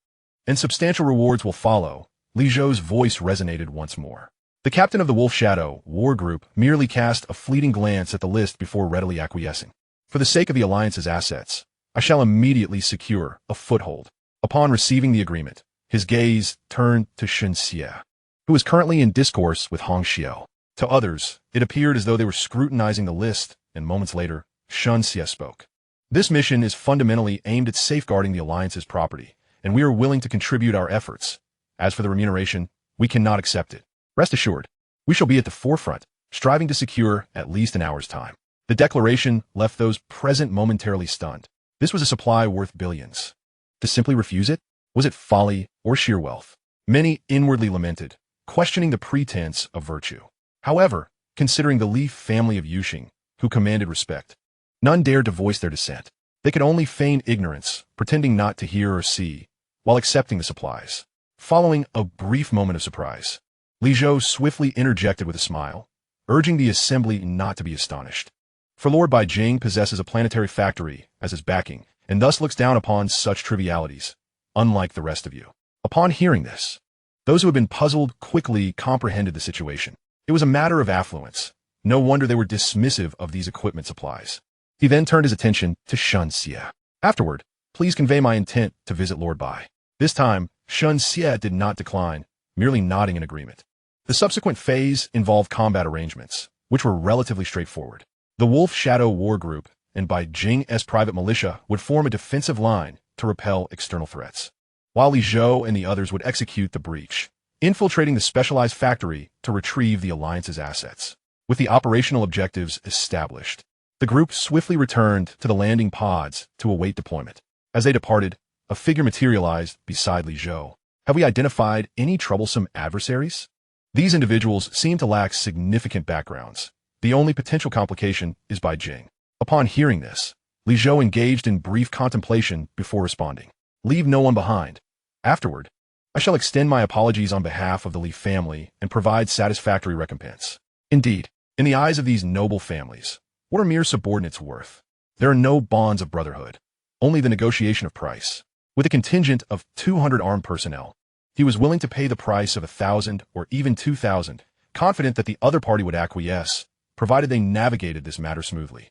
And substantial rewards will follow. Li Zhou's voice resonated once more. The captain of the Wolf Shadow War Group merely cast a fleeting glance at the list before readily acquiescing. For the sake of the Alliance's assets, I shall immediately secure a foothold. Upon receiving the agreement, his gaze turned to Shen Xie, who was currently in discourse with Hong Xiao. To others, it appeared as though they were scrutinizing the list, and moments later, Shen Xie spoke. This mission is fundamentally aimed at safeguarding the Alliance's property, and we are willing to contribute our efforts. As for the remuneration, we cannot accept it. Rest assured, we shall be at the forefront, striving to secure at least an hour's time. The declaration left those present momentarily stunned. This was a supply worth billions. To simply refuse it? Was it folly or sheer wealth? Many inwardly lamented, questioning the pretense of virtue. However, considering the Leaf family of Yuxing, who commanded respect, none dared to voice their dissent. They could only feign ignorance, pretending not to hear or see, while accepting the supplies. Following a brief moment of surprise, Li Zhou swiftly interjected with a smile, urging the assembly not to be astonished. For Lord Bai Jing possesses a planetary factory as his backing, and thus looks down upon such trivialities, unlike the rest of you. Upon hearing this, those who had been puzzled quickly comprehended the situation. It was a matter of affluence. No wonder they were dismissive of these equipment supplies. He then turned his attention to Shen Xie. Afterward, please convey my intent to visit Lord Bai. This time, Shen Xie did not decline, merely nodding in agreement. The subsequent phase involved combat arrangements, which were relatively straightforward. The Wolf Shadow War Group and Bai Jing's private militia would form a defensive line to repel external threats, while Li Zhou and the others would execute the breach, infiltrating the specialized factory to retrieve the Alliance's assets. With the operational objectives established, the group swiftly returned to the landing pods to await deployment. As they departed, a figure materialized beside Li Zhou. Have we identified any troublesome adversaries? These individuals seem to lack significant backgrounds. The only potential complication is Bai Jing. Upon hearing this, Li Zhou engaged in brief contemplation before responding. Leave no one behind. Afterward, I shall extend my apologies on behalf of the Li family and provide satisfactory recompense. Indeed, in the eyes of these noble families, what are mere subordinates worth? There are no bonds of brotherhood, only the negotiation of price. With a contingent of 200 armed personnel, he was willing to pay the price of 1,000 or even 2,000, confident that the other party would acquiesce, provided they navigated this matter smoothly.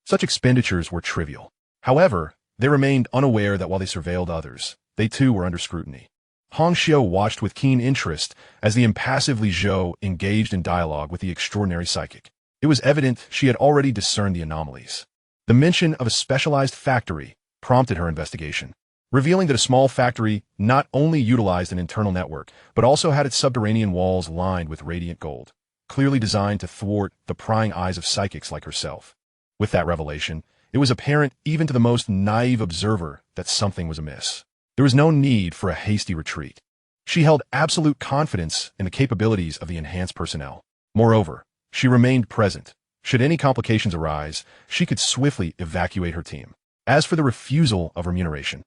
Such expenditures were trivial. However, they remained unaware that while they surveilled others, they too were under scrutiny. Hong Xiao watched with keen interest as the impassive Li Zhou engaged in dialogue with the extraordinary psychic. It was evident she had already discerned the anomalies. The mention of a specialized factory prompted her investigation, revealing that a small factory not only utilized an internal network, but also had its subterranean walls lined with radiant gold, clearly designed to thwart the prying eyes of psychics like herself. With that revelation, it was apparent even to the most naive observer that something was amiss. There was no need for a hasty retreat. She held absolute confidence in the capabilities of the enhanced personnel. Moreover, she remained present. Should any complications arise, she could swiftly evacuate her team. As for the refusal of remuneration,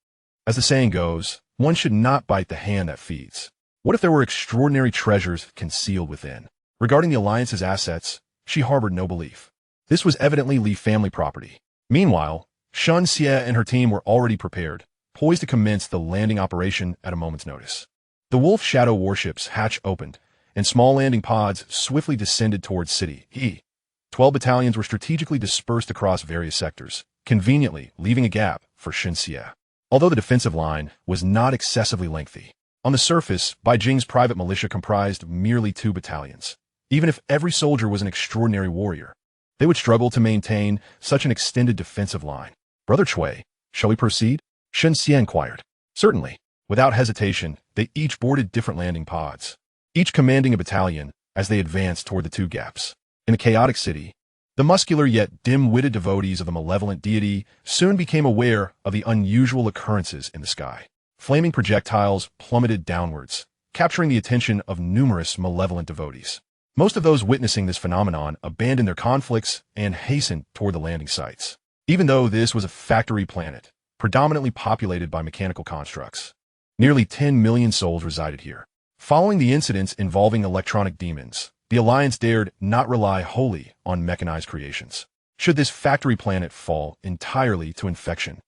as the saying goes, one should not bite the hand that feeds. What if there were extraordinary treasures concealed within? Regarding the Alliance's assets, she harbored no belief. This was evidently Li family property. Meanwhile, Shun Xie and her team were already prepared, poised to commence the landing operation at a moment's notice. The Wolf Shadow warships' hatch opened, and small landing pods swiftly descended towards city. 12 battalions were strategically dispersed across various sectors, conveniently leaving a gap for Shun Xie. Although the defensive line was not excessively lengthy, on the surface, Bai Jing's private militia comprised merely 2 battalions. Even if every soldier was an extraordinary warrior, they would struggle to maintain such an extended defensive line. Brother Chui, shall we proceed? Shun Xie inquired. Certainly. Without hesitation, they each boarded different landing pods, each commanding a battalion as they advanced toward the 2 gaps. In the chaotic city, the muscular yet dim-witted devotees of the malevolent deity soon became aware of the unusual occurrences in the sky. Flaming projectiles plummeted downwards, capturing the attention of numerous malevolent devotees. Most of those witnessing this phenomenon abandoned their conflicts and hastened toward the landing sites. Even though this was a factory planet, predominantly populated by mechanical constructs, nearly 10 million souls resided here. Following the incidents involving electronic demons, the Alliance dared not rely wholly on mechanized creations. Should this factory planet fall entirely to infection,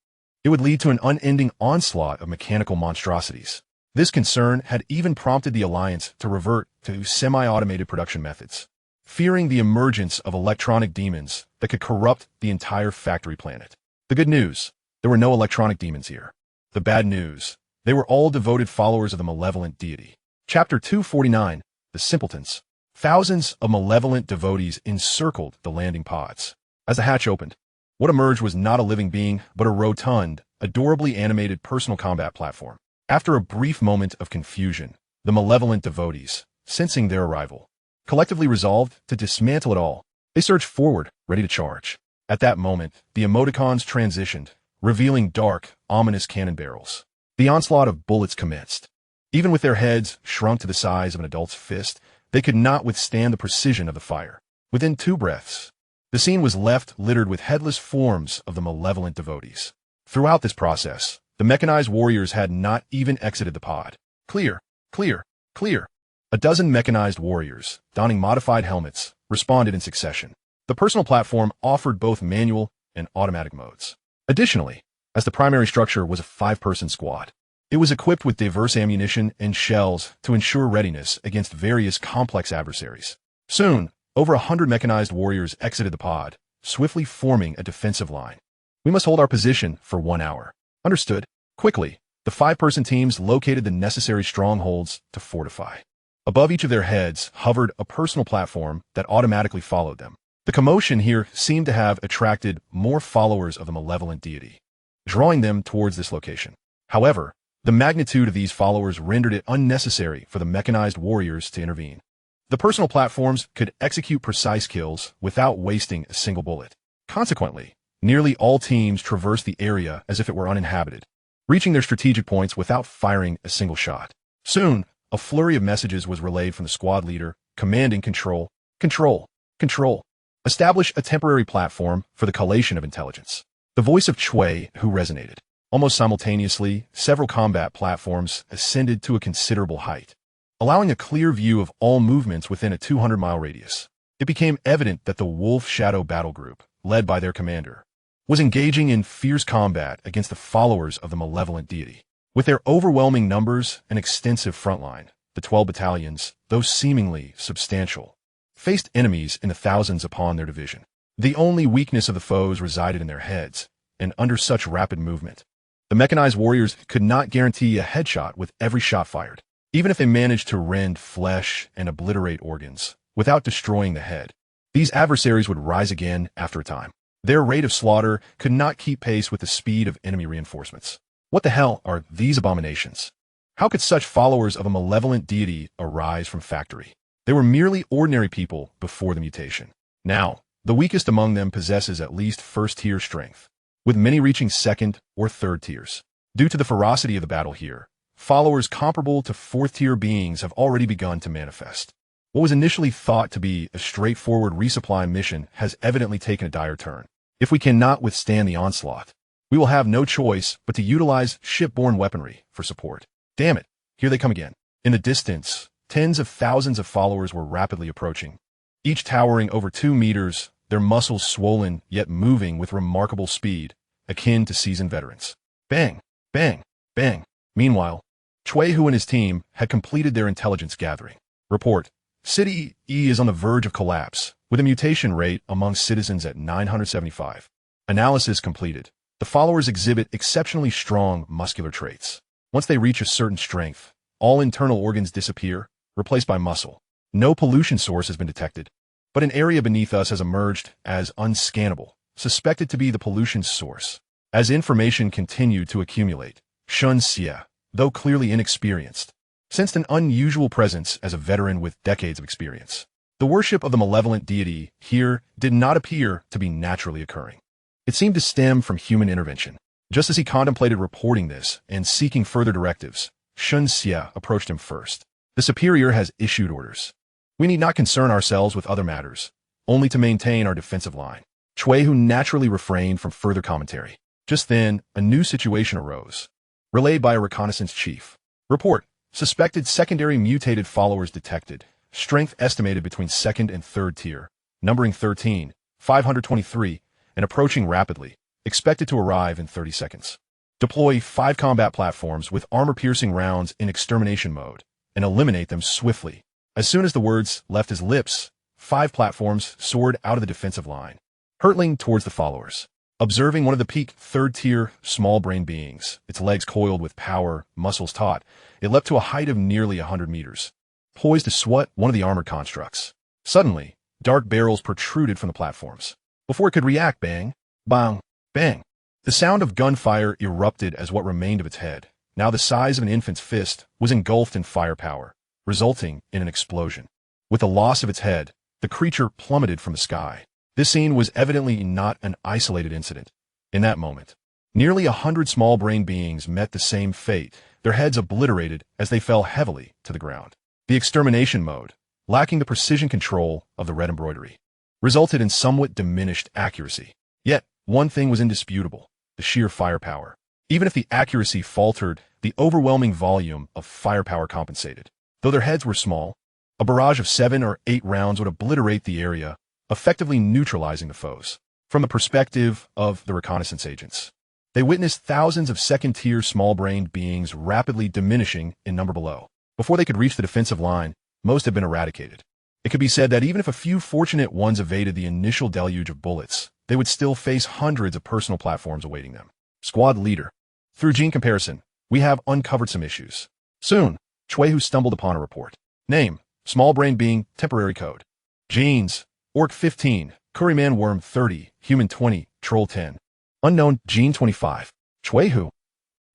it would lead to an unending onslaught of mechanical monstrosities. This concern had even prompted the Alliance to revert to semi-automated production methods, fearing the emergence of electronic demons that could corrupt the entire factory planet. The good news, there were no electronic demons here. The bad news, they were all devoted followers of the malevolent deity. Chapter 249, The Simpletons. Thousands of malevolent devotees encircled the landing pods. As the hatch opened, what emerged was not a living being, but a rotund, adorably animated personal combat platform. After a brief moment of confusion, the malevolent devotees, sensing their arrival, collectively resolved to dismantle it all. They surged forward, ready to charge. At that moment, the emoticons transitioned, revealing dark, ominous cannon barrels. The onslaught of bullets commenced. Even with their heads shrunk to the size of an adult's fist, they could not withstand the precision of the fire. Within 2 breaths, the scene was left littered with headless forms of the malevolent devotees. Throughout this process, the mechanized warriors had not even exited the pod. Clear, clear, clear. A dozen mechanized warriors, donning modified helmets, responded in succession. The personal platform offered both manual and automatic modes. Additionally, as the primary structure was a 5-person squad, it was equipped with diverse ammunition and shells to ensure readiness against various complex adversaries. Soon, over 100 mechanized warriors exited the pod, swiftly forming a defensive line. We must hold our position for 1 hour. Understood. Quickly, the 5-person teams located the necessary strongholds to fortify. Above each of their heads hovered a personal platform that automatically followed them. The commotion here seemed to have attracted more followers of the malevolent deity, drawing them towards this location. However, the magnitude of these followers rendered it unnecessary for the mechanized warriors to intervene. The personal platforms could execute precise kills without wasting a single bullet. Consequently, nearly all teams traversed the area as if it were uninhabited, reaching their strategic points without firing a single shot. Soon, a flurry of messages was relayed from the squad leader, commanding control, control, control. Establish a temporary platform for the collation of intelligence. The voice of Chui, who resonated. Almost simultaneously, several combat platforms ascended to a considerable height, allowing a clear view of all movements within a 200-mile radius. It became evident that the Wolf Shadow battle group, led by their commander, was engaging in fierce combat against the followers of the malevolent deity. With their overwhelming numbers and extensive front line, the 12 battalions, though seemingly substantial, faced enemies in the thousands upon their division. The only weakness of the foes resided in their heads, and under such rapid movement, the mechanized warriors could not guarantee a headshot with every shot fired. Even if they managed to rend flesh and obliterate organs without destroying the head, these adversaries would rise again after a time. Their rate of slaughter could not keep pace with the speed of enemy reinforcements. What the hell are these abominations? How could such followers of a malevolent deity arise from factory? They were merely ordinary people before the mutation. Now, the weakest among them possesses at least first-tier strength, with many reaching second or third tiers. Due to the ferocity of the battle here, followers comparable to fourth-tier beings have already begun to manifest. What was initially thought to be a straightforward resupply mission has evidently taken a dire turn. If we cannot withstand the onslaught, we will have no choice but to utilize shipborne weaponry for support. Damn it, here they come again. In the distance, tens of thousands of followers were rapidly approaching, each towering over 2 meters, their muscles swollen yet moving with remarkable speed, akin to seasoned veterans. Bang, bang, bang. Meanwhile, Chuehu and his team had completed their intelligence gathering. Report: City E is on the verge of collapse, with a mutation rate among citizens at 975. Analysis completed. The followers exhibit exceptionally strong muscular traits. Once they reach a certain strength, all internal organs disappear, replaced by muscle. No pollution source has been detected, but an area beneath us has emerged as unscannable, suspected to be the pollution source. As information continued to accumulate, Shun Xie, though clearly inexperienced, sensed an unusual presence as a veteran with decades of experience. The worship of the malevolent deity here did not appear to be naturally occurring. It seemed to stem from human intervention. Just as he contemplated reporting this and seeking further directives, Shun Xie approached him first. The superior has issued orders. We need not concern ourselves with other matters, only to maintain our defensive line. Chuehu naturally refrained from further commentary. Just then, a new situation arose, relayed by a reconnaissance chief. Report: suspected secondary mutated followers detected. Strength estimated between 2nd and 3rd tier, numbering 13, 523, and approaching rapidly, expected to arrive in 30 seconds. Deploy 5 combat platforms with armor-piercing rounds in extermination mode, and eliminate them swiftly. As soon as the words left his lips, 5 platforms soared out of the defensive line, hurtling towards the followers. Observing one of the peak 3rd-tier small-brain beings, its legs coiled with power, muscles taut, it leapt to a height of nearly 100 meters, poised to swat one of the armored constructs. Suddenly, dark barrels protruded from the platforms. Before it could react, bang, bang, bang. The sound of gunfire erupted as what remained of its head, now the size of an infant's fist, was engulfed in firepower, resulting in an explosion. With the loss of its head, the creature plummeted from the sky. This scene was evidently not an isolated incident. In that moment, nearly 100 small-brain beings met the same fate, their heads obliterated as they fell heavily to the ground. The extermination mode, lacking the precision control of the red embroidery, resulted in somewhat diminished accuracy. Yet, one thing was indisputable: the sheer firepower. Even if the accuracy faltered, the overwhelming volume of firepower compensated. Though their heads were small, a barrage of 7 or 8 rounds would obliterate the area, effectively neutralizing the foes. From the perspective of the reconnaissance agents, they witnessed thousands of second-tier small-brained beings rapidly diminishing in number below. Before they could reach the defensive line, most had been eradicated. It could be said that even if a few fortunate ones evaded the initial deluge of bullets, they would still face hundreds of personal platforms awaiting them. Squad leader: through gene comparison, we have uncovered some issues. Soon, Chuehu stumbled upon a report. Name: small-brain being, temporary code. Genes: Orc 15, Curryman Worm 30, Human 20, Troll 10. Unknown, Gene 25. Chuehu.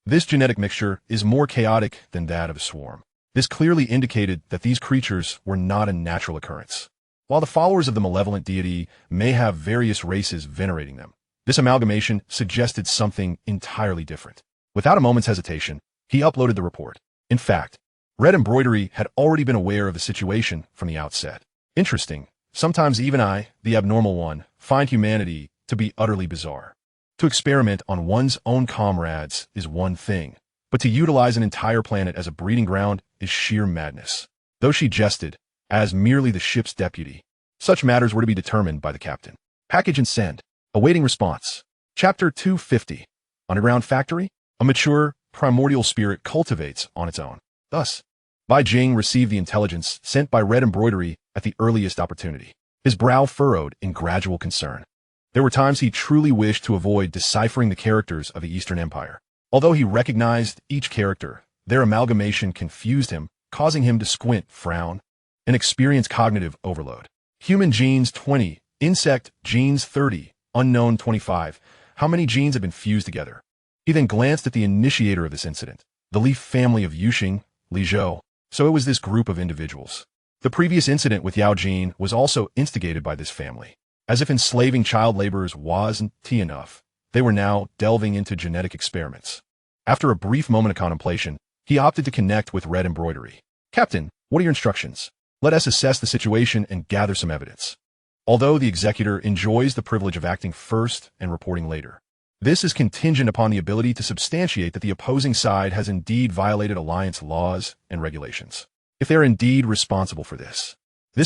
This genetic mixture is more chaotic than that of a swarm. This clearly indicated that these creatures were not a natural occurrence. While the followers of the malevolent deity may have various races venerating them, this amalgamation suggested something entirely different. Without a moment's hesitation, he uploaded the report. In fact, Red Embroidery had already been aware of the situation from the outset. Interesting. Sometimes even I, the abnormal one, find humanity to be utterly bizarre. To experiment on one's own comrades is one thing, but to utilize an entire planet as a breeding ground is sheer madness. Though she jested, as merely the ship's deputy, such matters were to be determined by the captain. Package and send. Awaiting response. Chapter 250. Underground Factory? A mature, primordial spirit cultivates on its own. Thus, Bai Jing received the intelligence sent by Red Embroidery at the earliest opportunity. His brow furrowed in gradual concern. There were times he truly wished to avoid deciphering the characters of the Eastern Empire. Although he recognized each character, their amalgamation confused him, causing him to squint, frown, and experience cognitive overload. Human genes 20, insect genes 30, unknown 25. How many genes have been fused together? He then glanced at the initiator of this incident, the Leaf family of Yuxing, Li Zhou. So it was this group of individuals. The previous incident with Yao Jin was also instigated by this family. As if enslaving child laborers wasn't enough, they were now delving into genetic experiments. After a brief moment of contemplation, he opted to connect with red embroidery. "Captain, what are your instructions? Let us assess the situation and gather some evidence." Although the executor enjoys the privilege of acting first and reporting later, this is contingent upon the ability to substantiate that the opposing side has indeed violated alliance laws and regulations. If they are indeed responsible for this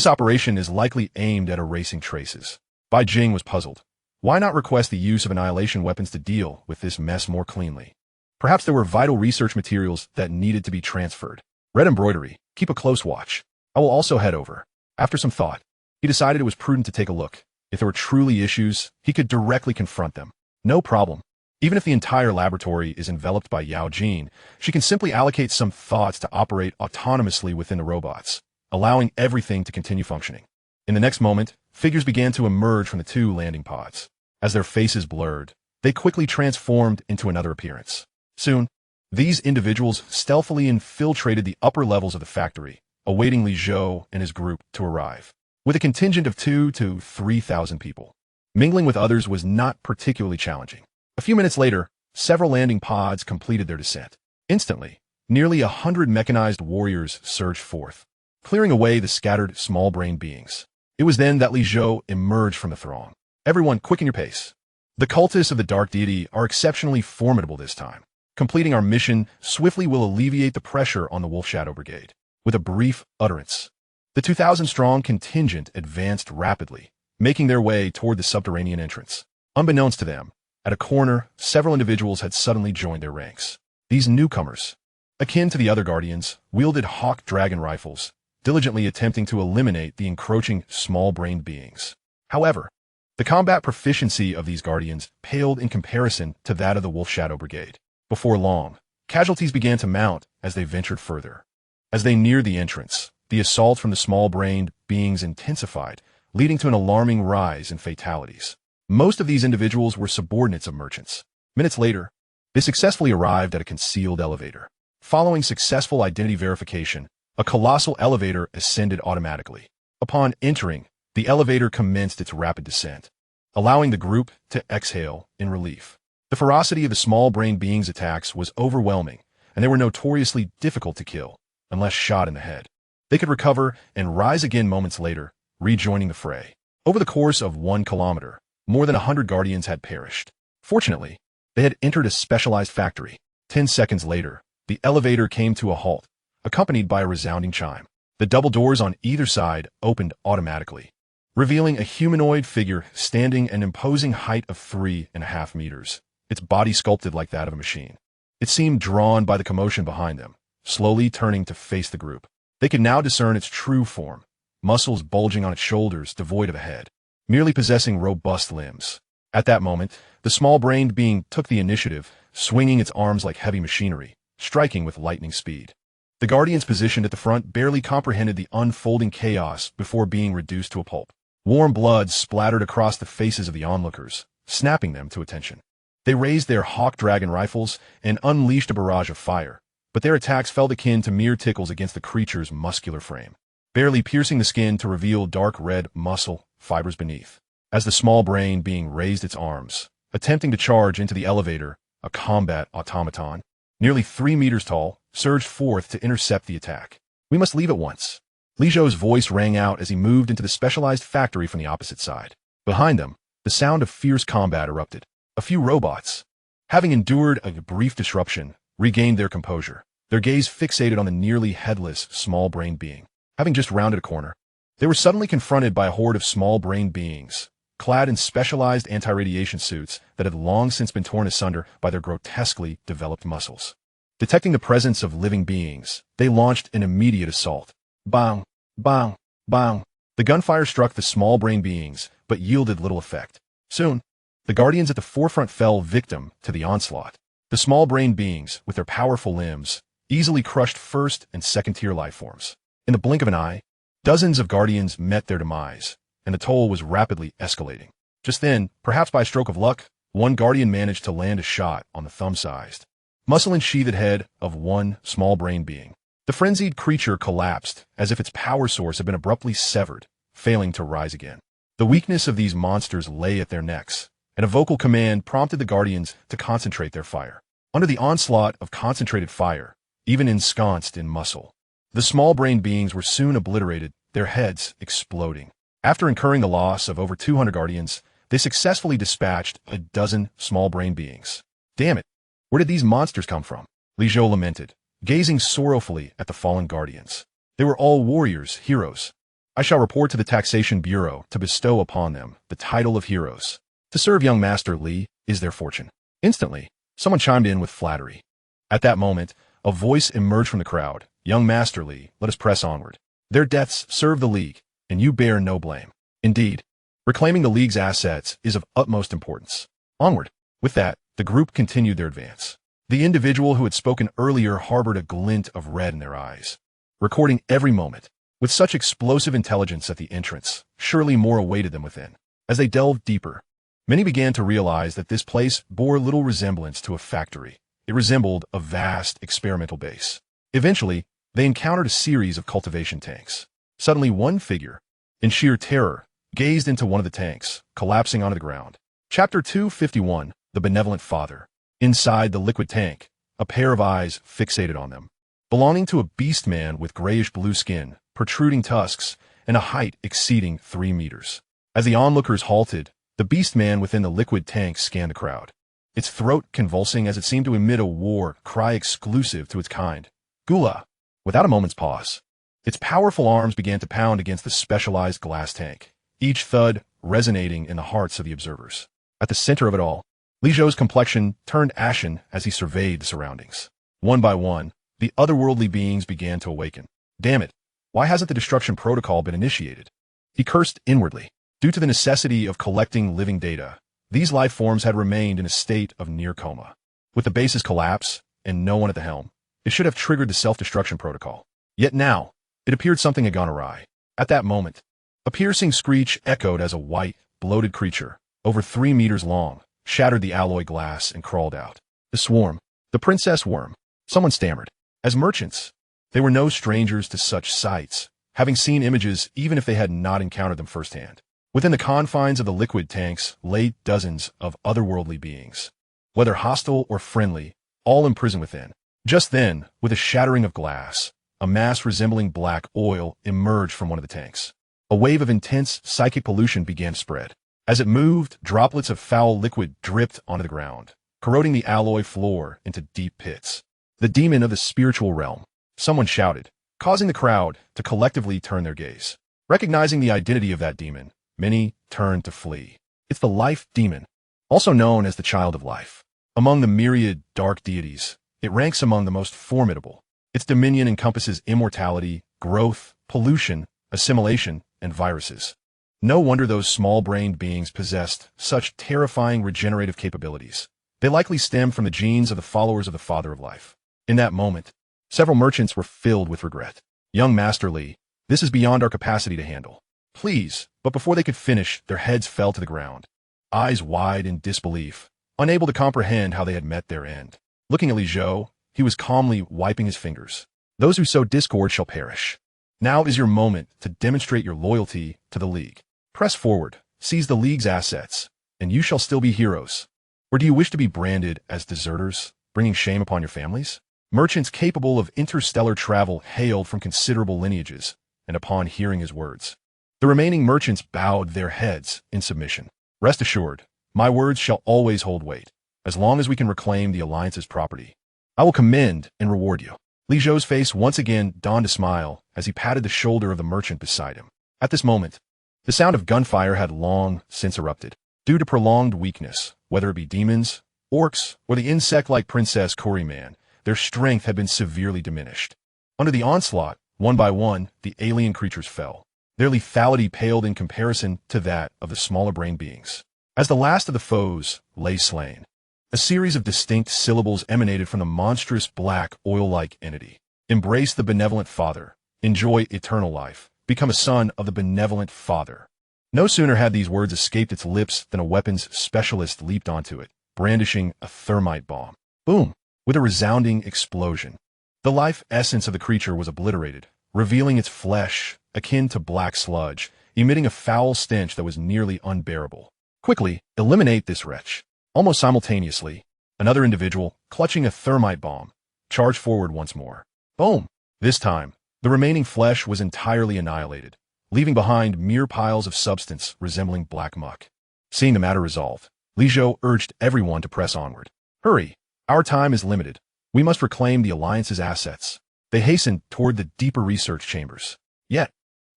operation is likely aimed at erasing traces. Bai Jing was puzzled. Why not request the use of annihilation weapons to deal with this mess more cleanly? Perhaps there were vital research materials that needed to be transferred. Red embroidery, keep a close watch. I will also head over. After some thought, he decided it was prudent to take a look. If there were truly issues, he could directly confront them. No problem. Even if the entire laboratory is enveloped by Bai Jing, she can simply allocate some thoughts to operate autonomously within the robots, allowing everything to continue functioning. In the next moment, figures began to emerge from the two landing pods. As their faces blurred, they quickly transformed into another appearance. Soon, these individuals stealthily infiltrated the upper levels of the factory, awaiting Li Zhou and his group to arrive. With a contingent of 2,000 to 3,000 people, mingling with others was not particularly challenging. A few minutes later, several landing pods completed their descent. Instantly, nearly 100 mechanized warriors surged forth, clearing away the scattered small-brained beings. It was then that Li Zhou emerged from the throng. "Everyone, quicken your pace. The cultists of the Dark Deity are exceptionally formidable this time. Completing our mission swiftly will alleviate the pressure on the Wolf Shadow Brigade." With a brief utterance, the 2,000-strong contingent advanced rapidly, making their way toward the subterranean entrance. Unbeknownst to them, at a corner, several individuals had suddenly joined their ranks. These newcomers, akin to the other guardians, wielded hawk dragon rifles, diligently attempting to eliminate the encroaching small-brained beings. However, the combat proficiency of these guardians paled in comparison to that of the Wolf Shadow Brigade. Before long, casualties began to mount as they ventured further. As they neared the entrance, the assault from the small-brained beings intensified, leading to an alarming rise in fatalities. Most of these individuals were subordinates of merchants. Minutes later, they successfully arrived at a concealed elevator. Following successful identity verification, a colossal elevator ascended automatically. Upon entering, the elevator commenced its rapid descent, allowing the group to exhale in relief. The ferocity of the small-brained beings' attacks was overwhelming, and they were notoriously difficult to kill, unless shot in the head. They could recover and rise again moments later, rejoining the fray. Over the course of 1 kilometer, more than 100 guardians had perished. Fortunately, they had entered a specialized factory. 10 seconds later, the elevator came to a halt, accompanied by a resounding chime. The double doors on either side opened automatically, revealing a humanoid figure standing an imposing height of 3.5 meters, its body sculpted like that of a machine. It seemed drawn by the commotion behind them, slowly turning to face the group. They could now discern its true form, muscles bulging on its shoulders devoid of a head, merely possessing robust limbs. At that moment, the small-brained being took the initiative, swinging its arms like heavy machinery, striking with lightning speed. The guardians positioned at the front barely comprehended the unfolding chaos before being reduced to a pulp. Warm blood splattered across the faces of the onlookers, snapping them to attention. They raised their hawk dragon rifles and unleashed a barrage of fire, but their attacks felt akin to mere tickles against the creature's muscular frame, barely piercing the skin to reveal dark red muscle fibers beneath. As the small brain being raised its arms, attempting to charge into the elevator, a combat automaton, nearly 3 meters tall, surged forth to intercept the attack. "We must leave at once." Li Zhou's voice rang out as he moved into the specialized factory from the opposite side. Behind them, the sound of fierce combat erupted. A few robots, having endured a brief disruption, regained their composure, their gaze fixated on the nearly headless small-brained being. Having just rounded a corner, they were suddenly confronted by a horde of small-brained beings, clad in specialized anti-radiation suits that had long since been torn asunder by their grotesquely developed muscles. Detecting the presence of living beings, they launched an immediate assault. Bang, bang, bang. The gunfire struck the small-brained beings, but yielded little effect. Soon, the guardians at the forefront fell victim to the onslaught. The small-brained beings, with their powerful limbs, easily crushed first- and second-tier lifeforms. In the blink of an eye, dozens of guardians met their demise, and the toll was rapidly escalating. Just then, perhaps by a stroke of luck, one guardian managed to land a shot on the thumb-sized, muscle-ensheathed head of one small-brained being. The frenzied creature collapsed as if its power source had been abruptly severed, failing to rise again. The weakness of these monsters lay at their necks, and a vocal command prompted the guardians to concentrate their fire. Under the onslaught of concentrated fire, even ensconced in muscle. The small-brained beings were soon obliterated, their heads exploding. After incurring the loss of over 200 guardians, they successfully dispatched a dozen small-brained beings. Damn it! Where did these monsters come from? Li Zhou lamented, gazing sorrowfully at the fallen guardians. They were all warriors, heroes. I shall report to the Taxation Bureau to bestow upon them the title of heroes. To serve young Master Li is their fortune. Instantly, someone chimed in with flattery. At that moment, a voice emerged from the crowd. Young Master Li, let us press onward. Their deaths serve the League, and you bear no blame. Indeed, reclaiming the League's assets is of utmost importance. Onward. With that, the group continued their advance. The individual who had spoken earlier harbored a glint of red in their eyes, recording every moment. With such explosive intelligence at the entrance, surely more awaited them within. As they delved deeper, many began to realize that this place bore little resemblance to a factory. It resembled a vast experimental base. Eventually, they encountered a series of cultivation tanks. Suddenly, one figure, in sheer terror, gazed into one of the tanks, collapsing onto the ground. Chapter 251, The Benevolent Father. Inside the liquid tank, a pair of eyes fixated on them. Belonging to a beast man with grayish-blue skin, protruding tusks, and a height exceeding 3 meters. As the onlookers halted, the beast man within the liquid tank scanned the crowd, its throat convulsing as it seemed to emit a war cry exclusive to its kind. Gula! Without a moment's pause, its powerful arms began to pound against the specialized glass tank, each thud resonating in the hearts of the observers. At the center of it all, Li Zhou's complexion turned ashen as he surveyed the surroundings. One by one, the otherworldly beings began to awaken. Damn it! Why hasn't the destruction protocol been initiated? He cursed inwardly. Due to the necessity of collecting living data, these life forms had remained in a state of near coma. With the base's collapse, and no one at the helm, it should have triggered the self-destruction protocol. Yet now, it appeared something had gone awry. At that moment, a piercing screech echoed as a white, bloated creature, over 3 meters long, shattered the alloy glass and crawled out. The swarm, the princess worm, someone stammered. As merchants, they were no strangers to such sights, having seen images even if they had not encountered them firsthand. Within the confines of the liquid tanks lay dozens of otherworldly beings, whether hostile or friendly, all imprisoned within. Just then, with a shattering of glass, a mass resembling black oil emerged from one of the tanks. A wave of intense psychic pollution began to spread. As it moved, droplets of foul liquid dripped onto the ground, corroding the alloy floor into deep pits. The demon of the spiritual realm, someone shouted, causing the crowd to collectively turn their gaze. Recognizing the identity of that demon, many turned to flee. It's the life demon, also known as the child of life. Among the myriad dark deities, it ranks among the most formidable. Its dominion encompasses immortality, growth, pollution, assimilation, and viruses. No wonder those small-brained beings possessed such terrifying regenerative capabilities. They likely stem from the genes of the followers of the Father of Life. In that moment, several merchants were filled with regret. Young Master Li, this is beyond our capacity to handle. Please, but before they could finish, their heads fell to the ground, eyes wide in disbelief, unable to comprehend how they had met their end. Looking at Li Zhou, he was calmly wiping his fingers. Those who sow discord shall perish. Now is your moment to demonstrate your loyalty to the League. Press forward, seize the League's assets, and you shall still be heroes. Or do you wish to be branded as deserters, bringing shame upon your families? Merchants capable of interstellar travel hailed from considerable lineages, and upon hearing his words, the remaining merchants bowed their heads in submission. Rest assured, my words shall always hold weight, as long as we can reclaim the Alliance's property. I will commend and reward you. Li Zhou's face once again donned a smile as he patted the shoulder of the merchant beside him. At this moment, the sound of gunfire had long since erupted. Due to prolonged weakness, whether it be demons, orcs, or the insect-like Princess Kuriman, their strength had been severely diminished. Under the onslaught, one by one, the alien creatures fell. Their lethality paled in comparison to that of the smaller-brained beings. As the last of the foes lay slain, a series of distinct syllables emanated from the monstrous black oil-like entity. Embrace the benevolent Father. Enjoy eternal life. Become a son of the benevolent Father. No sooner had these words escaped its lips than a weapons specialist leaped onto it, brandishing a thermite bomb. Boom! With a resounding explosion, the life essence of the creature was obliterated, revealing its flesh, akin to black sludge, emitting a foul stench that was nearly unbearable. Quickly, eliminate this wretch. Almost simultaneously, another individual, clutching a thermite bomb, charged forward once more. Boom! This time, the remaining flesh was entirely annihilated, leaving behind mere piles of substance resembling black muck. Seeing the matter resolved, Li Zhou urged everyone to press onward. Hurry! Our time is limited. We must reclaim the Alliance's assets. They hastened toward the deeper research chambers. Yet,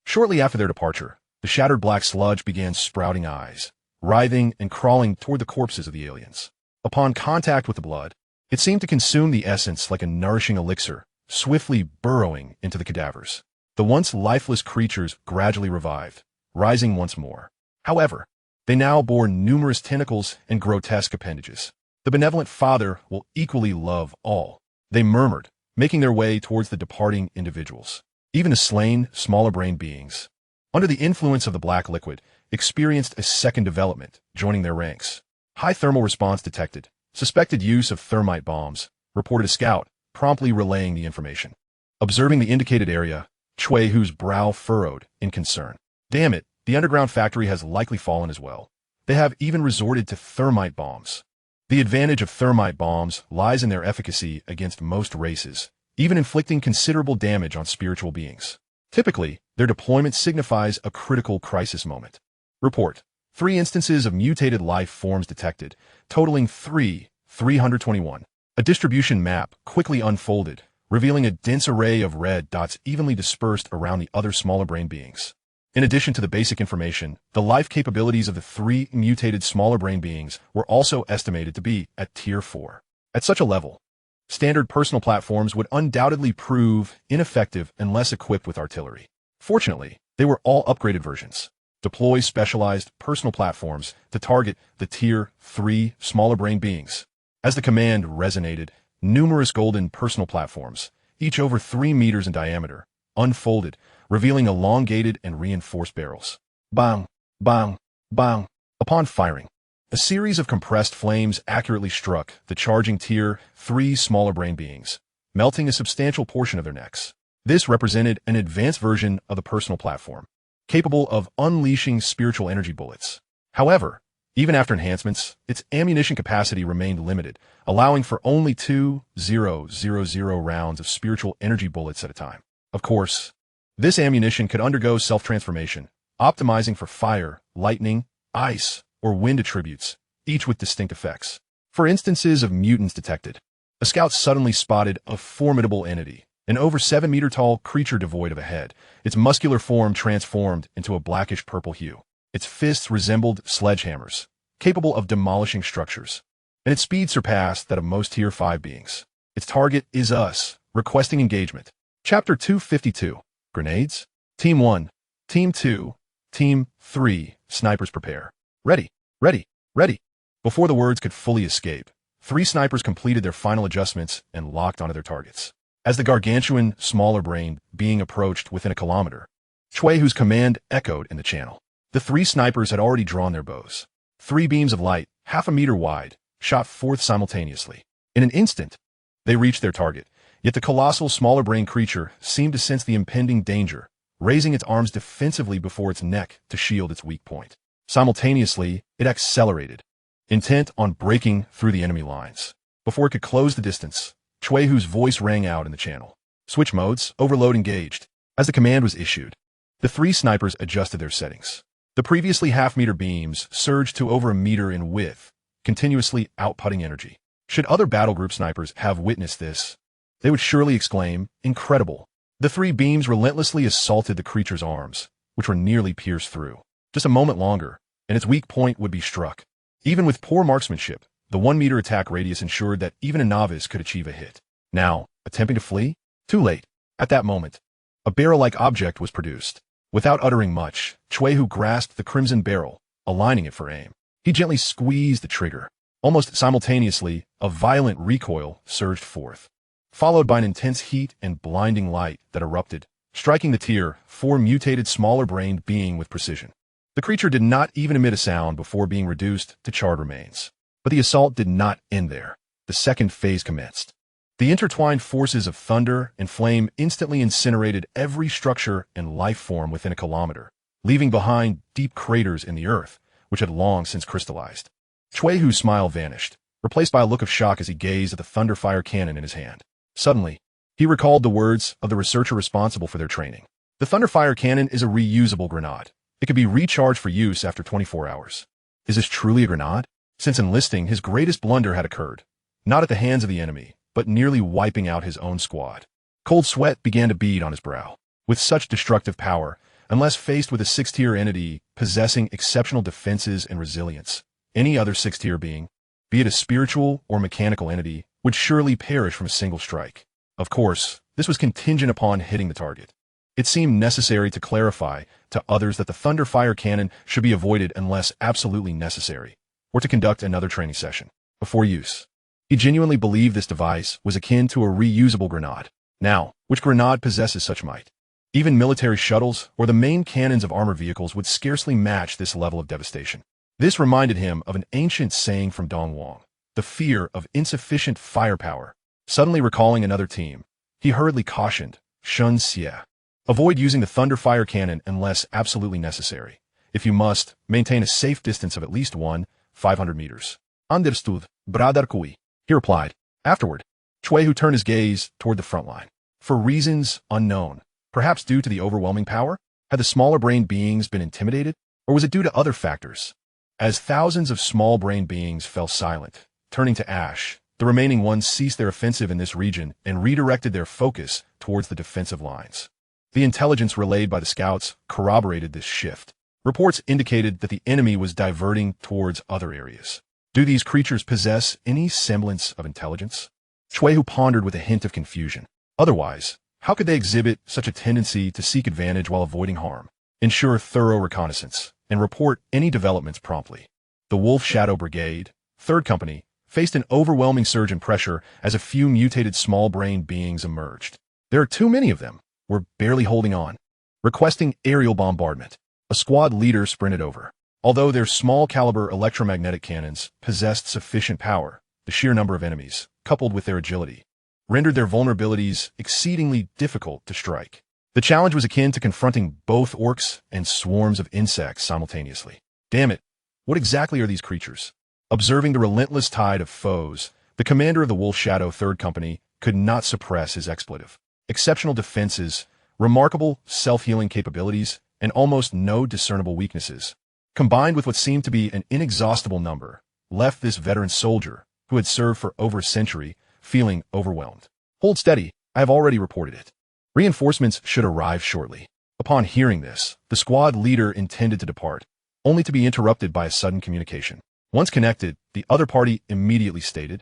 shortly after their departure, the shattered black sludge began sprouting eyes, writhing and crawling toward the corpses of the aliens. Upon contact with the blood, it seemed to consume the essence like a nourishing elixir, swiftly burrowing into the cadavers. The once lifeless creatures gradually revived, rising once more. However, they now bore numerous tentacles and grotesque appendages. The benevolent Father will equally love all. They murmured, making their way towards the departing individuals. Even the slain, smaller-brained beings, under the influence of the black liquid, experienced a second development, joining their ranks. High thermal response detected. Suspected use of thermite bombs, reported a scout, promptly relaying the information. Observing the indicated area, Chui Hu's brow furrowed in concern. Damn it, the underground factory has likely fallen as well. They have even resorted to thermite bombs. The advantage of thermite bombs lies in their efficacy against most races, even inflicting considerable damage on spiritual beings. Typically, their deployment signifies a critical crisis moment. Report: 3 instances of mutated life forms detected, totaling 321. A distribution map quickly unfolded, revealing a dense array of red dots evenly dispersed around the other smaller brain beings. In addition to the basic information, the life capabilities of the 3 mutated smaller brain beings were also estimated to be at Tier 4. At such a level, standard personal platforms would undoubtedly prove ineffective unless equipped with artillery. Fortunately, they were all upgraded versions. Deploy specialized personal platforms to target the Tier 3 smaller brain beings. As the command resonated, numerous golden personal platforms, each over 3 meters in diameter, unfolded, revealing elongated and reinforced barrels. Bang! Bang! Bang! Upon firing, a series of compressed flames accurately struck the charging Tier 3 smaller brain beings, melting a substantial portion of their necks. This represented an advanced version of the personal platform, capable of unleashing spiritual energy bullets. However, even after enhancements, its ammunition capacity remained limited, allowing for only 2,000 rounds of spiritual energy bullets at a time. Of course, this ammunition could undergo self-transformation, optimizing for fire, lightning, ice, or wind attributes, each with distinct effects. For instances of mutants detected, a scout suddenly spotted a formidable entity, an over 7-meter-tall creature devoid of a head, its muscular form transformed into a blackish-purple hue. Its fists resembled sledgehammers, capable of demolishing structures, and its speed surpassed that of most Tier 5 beings. Its target is us, requesting engagement. Chapter 252. Grenades? Team 1, Team 2, Team 3, snipers prepare. Ready, ready, ready. Before the words could fully escape, 3 snipers completed their final adjustments and locked onto their targets. As the gargantuan, smaller-brained being approached within a kilometer, Chui Hu's command echoed in the channel. The 3 snipers had already drawn their bows. 3 beams of light, half a meter wide, shot forth simultaneously. In an instant, they reached their target, yet the colossal smaller-brained creature seemed to sense the impending danger, raising its arms defensively before its neck to shield its weak point. Simultaneously, it accelerated, intent on breaking through the enemy lines. Before it could close the distance, Chui Hu's voice rang out in the channel. Switch modes, overload engaged. As the command was issued, the 3 snipers adjusted their settings. The previously half-meter beams surged to over a meter in width, continuously outputting energy. Should other battle group snipers have witnessed this, they would surely exclaim, "Incredible." The 3 beams relentlessly assaulted the creature's arms, which were nearly pierced through. Just a moment longer, and its weak point would be struck. Even with poor marksmanship, the 1-meter attack radius ensured that even a novice could achieve a hit. Now, attempting to flee? Too late. At that moment, a barrel-like object was produced. Without uttering much, Chui Hu grasped the crimson barrel, aligning it for aim. He gently squeezed the trigger. Almost simultaneously, a violent recoil surged forth, followed by an intense heat and blinding light that erupted, striking the Tier 4 mutated smaller-brained being with precision. The creature did not even emit a sound before being reduced to charred remains. But the assault did not end there. The second phase commenced. The intertwined forces of thunder and flame instantly incinerated every structure and life form within a kilometer, leaving behind deep craters in the earth, which had long since crystallized. Chui Hu's smile vanished, replaced by a look of shock as he gazed at the thunderfire cannon in his hand. Suddenly, he recalled the words of the researcher responsible for their training. The Thunderfire Cannon is a reusable grenade. It could be recharged for use after 24 hours. Is this truly a grenade? Since enlisting, his greatest blunder had occurred. Not at the hands of the enemy, but nearly wiping out his own squad. Cold sweat began to bead on his brow. With such destructive power, unless faced with a 6th-tier entity possessing exceptional defenses and resilience, any other 6th-tier being, be it a spiritual or mechanical entity, would surely perish from a single strike. Of course, this was contingent upon hitting the target. It seemed necessary to clarify to others that the Thunderfire Cannon should be avoided unless absolutely necessary, or to conduct another training session before use. He genuinely believed this device was akin to a reusable grenade. Now, which grenade possesses such might? Even military shuttles or the main cannons of armored vehicles would scarcely match this level of devastation. This reminded him of an ancient saying from Dong Wang, the fear of insufficient firepower. Suddenly recalling another team, he hurriedly cautioned, Shun Xie. Avoid using the Thunderfire Cannon unless absolutely necessary. If you must, maintain a safe distance of at least 500 meters. Understood, Brother Kui, he replied. Afterward, Hu turned his gaze toward the front line. For reasons unknown, perhaps due to the overwhelming power, had the smaller-brained beings been intimidated, or was it due to other factors? As thousands of small-brained beings fell silent, turning to ash, the remaining ones ceased their offensive in this region and redirected their focus towards the defensive lines. The intelligence relayed by the scouts corroborated this shift. Reports indicated that the enemy was diverting towards other areas. Do these creatures possess any semblance of intelligence? Hu pondered with a hint of confusion. Otherwise, how could they exhibit such a tendency to seek advantage while avoiding harm, ensure thorough reconnaissance, and report any developments promptly? The Wolf Shadow Brigade, 3rd Company, faced an overwhelming surge in pressure as a few mutated small-brained beings emerged. There are too many of them. We're barely holding on. Requesting aerial bombardment. A squad leader sprinted over. Although their small-caliber electromagnetic cannons possessed sufficient power, the sheer number of enemies, coupled with their agility, rendered their vulnerabilities exceedingly difficult to strike. The challenge was akin to confronting both orcs and swarms of insects simultaneously. Damn it, what exactly are these creatures? Observing the relentless tide of foes, the commander of the Wolf Shadow 3rd Company could not suppress his expletive. Exceptional defenses, remarkable self-healing capabilities, and almost no discernible weaknesses, combined with what seemed to be an inexhaustible number, left this veteran soldier, who had served for over a century, feeling overwhelmed. Hold steady, I have already reported it. Reinforcements should arrive shortly. Upon hearing this, the squad leader intended to depart, only to be interrupted by a sudden communication. Once connected, the other party immediately stated,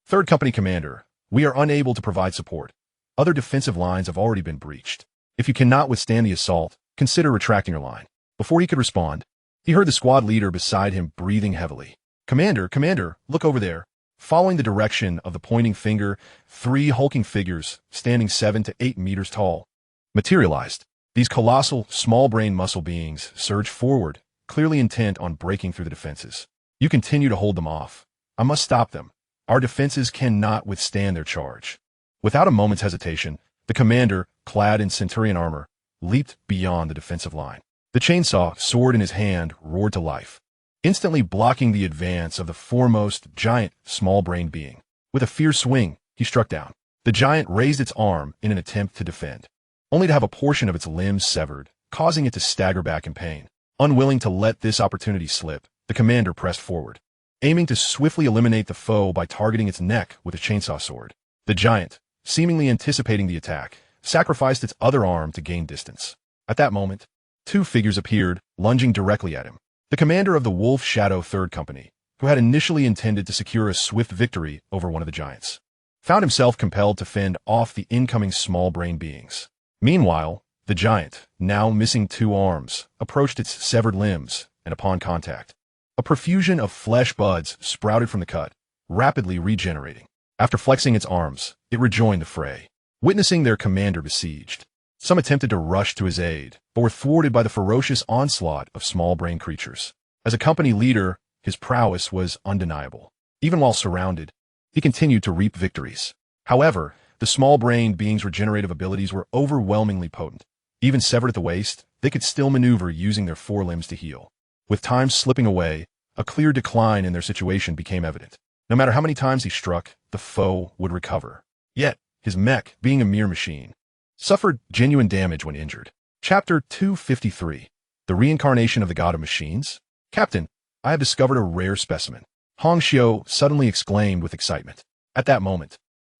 3rd Company Commander, we are unable to provide support. Other defensive lines have already been breached. If you cannot withstand the assault, consider retracting your line. Before he could respond, he heard the squad leader beside him breathing heavily. Commander, look over there. Following the direction of the pointing finger, 3 hulking figures, standing 7 to 8 meters tall, materialized. These colossal, small-brain muscle beings surged forward, clearly intent on breaking through the defenses. You continue to hold them off. I must stop them. Our defenses cannot withstand their charge. Without a moment's hesitation, the commander, clad in Centurion armor, leaped beyond the defensive line. The chainsaw, sword in his hand, roared to life, instantly blocking the advance of the foremost giant small-brained being. With a fierce swing, he struck down. The giant raised its arm in an attempt to defend, only to have a portion of its limbs severed, causing it to stagger back in pain. Unwilling to let this opportunity slip, the commander pressed forward, aiming to swiftly eliminate the foe by targeting its neck with a chainsaw sword. The giant, seemingly anticipating the attack, sacrificed its other arm to gain distance. At that moment, 2 figures appeared, lunging directly at him. The commander of the Wolf Shadow 3rd Company, who had initially intended to secure a swift victory over one of the giants, found himself compelled to fend off the incoming small-brained beings. Meanwhile, the giant, now missing 2 arms, approached its severed limbs, and upon contact, a profusion of flesh buds sprouted from the cut, rapidly regenerating. After flexing its arms, it rejoined the fray. Witnessing their commander besieged, some attempted to rush to his aid, but were thwarted by the ferocious onslaught of small-brained creatures. As a company leader, his prowess was undeniable. Even while surrounded, he continued to reap victories. However, the small-brained beings' regenerative abilities were overwhelmingly potent. Even severed at the waist, they could still maneuver using their forelimbs to heal. With time slipping away, a clear decline in their situation became evident. No matter how many times he struck, the foe would recover. Yet, his mech, being a mere machine, suffered genuine damage when injured. Chapter 253. The Reincarnation of the God of Machines? Captain, I have discovered a rare specimen, Hong Xiu suddenly exclaimed with excitement. At that moment,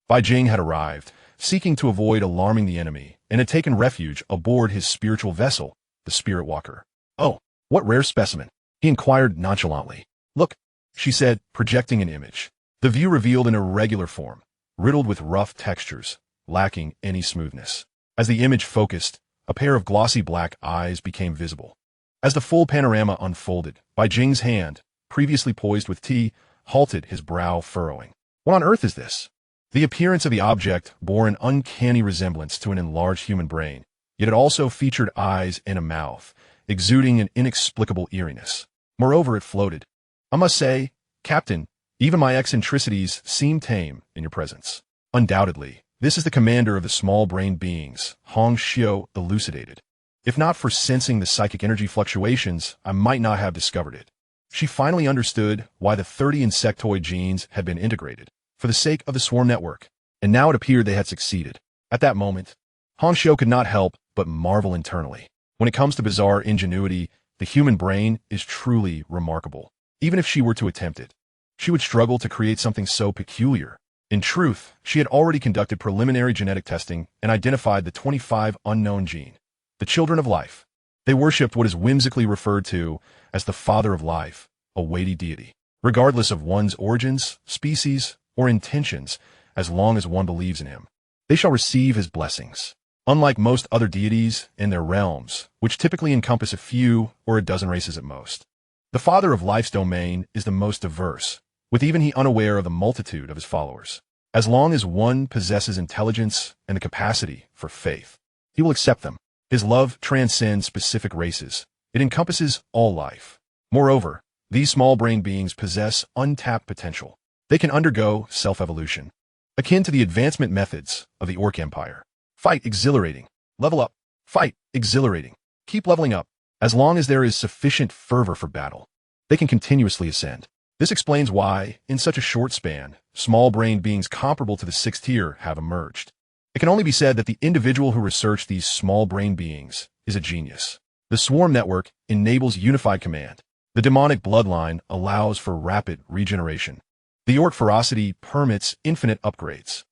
Bai Jing had arrived, seeking to avoid alarming the enemy, and had taken refuge aboard his spiritual vessel, the Spirit Walker. Oh, what rare specimen? He inquired nonchalantly. Look, she said, projecting an image. The view revealed an irregular form, riddled with rough textures, lacking any smoothness. As the image focused, a pair of glossy black eyes became visible. As the full panorama unfolded, Bai Jing's hand, previously poised with tea, halted, his brow furrowing. What on earth is this? The appearance of the object bore an uncanny resemblance to an enlarged human brain, yet it also featured eyes and a mouth, exuding an inexplicable eeriness. Moreover, it floated. I must say, Captain, even my eccentricities seem tame in your presence. Undoubtedly, this is the commander of the small-brained beings, Hong Xiu elucidated. If not for sensing the psychic energy fluctuations, I might not have discovered it. She finally understood why the 30 insectoid genes had been integrated, for the sake of the swarm network, and now it appeared they had succeeded. At that moment, Hong Xiu could not help but marvel internally. When it comes to bizarre ingenuity, the human brain is truly remarkable. Even if she were to attempt it, she would struggle to create something so peculiar. In truth, she had already conducted preliminary genetic testing and identified the 25 unknown gene, the children of life. They worshipped what is whimsically referred to as the father of life, a weighty deity. Regardless of one's origins, species, or intentions, as long as one believes in him, they shall receive his blessings. Unlike most other deities in their realms, which typically encompass a few or a dozen races at most, the father of life's domain is the most diverse, with even he unaware of the multitude of his followers. As long as one possesses intelligence and the capacity for faith, he will accept them. His love transcends specific races. It encompasses all life. Moreover, these small-brained beings possess untapped potential. They can undergo self-evolution, akin to the advancement methods of the Orc Empire. Fight, exhilarating. Level up. Fight, exhilarating. Keep leveling up. As long as there is sufficient fervor for battle, they can continuously ascend. This explains why, in such a short span, small-brained beings comparable to the 6th tier have emerged. It can only be said that the individual who researched these small-brained beings is a genius. The swarm network enables unified command. The demonic bloodline allows for rapid regeneration. The orc ferocity permits infinite upgrades.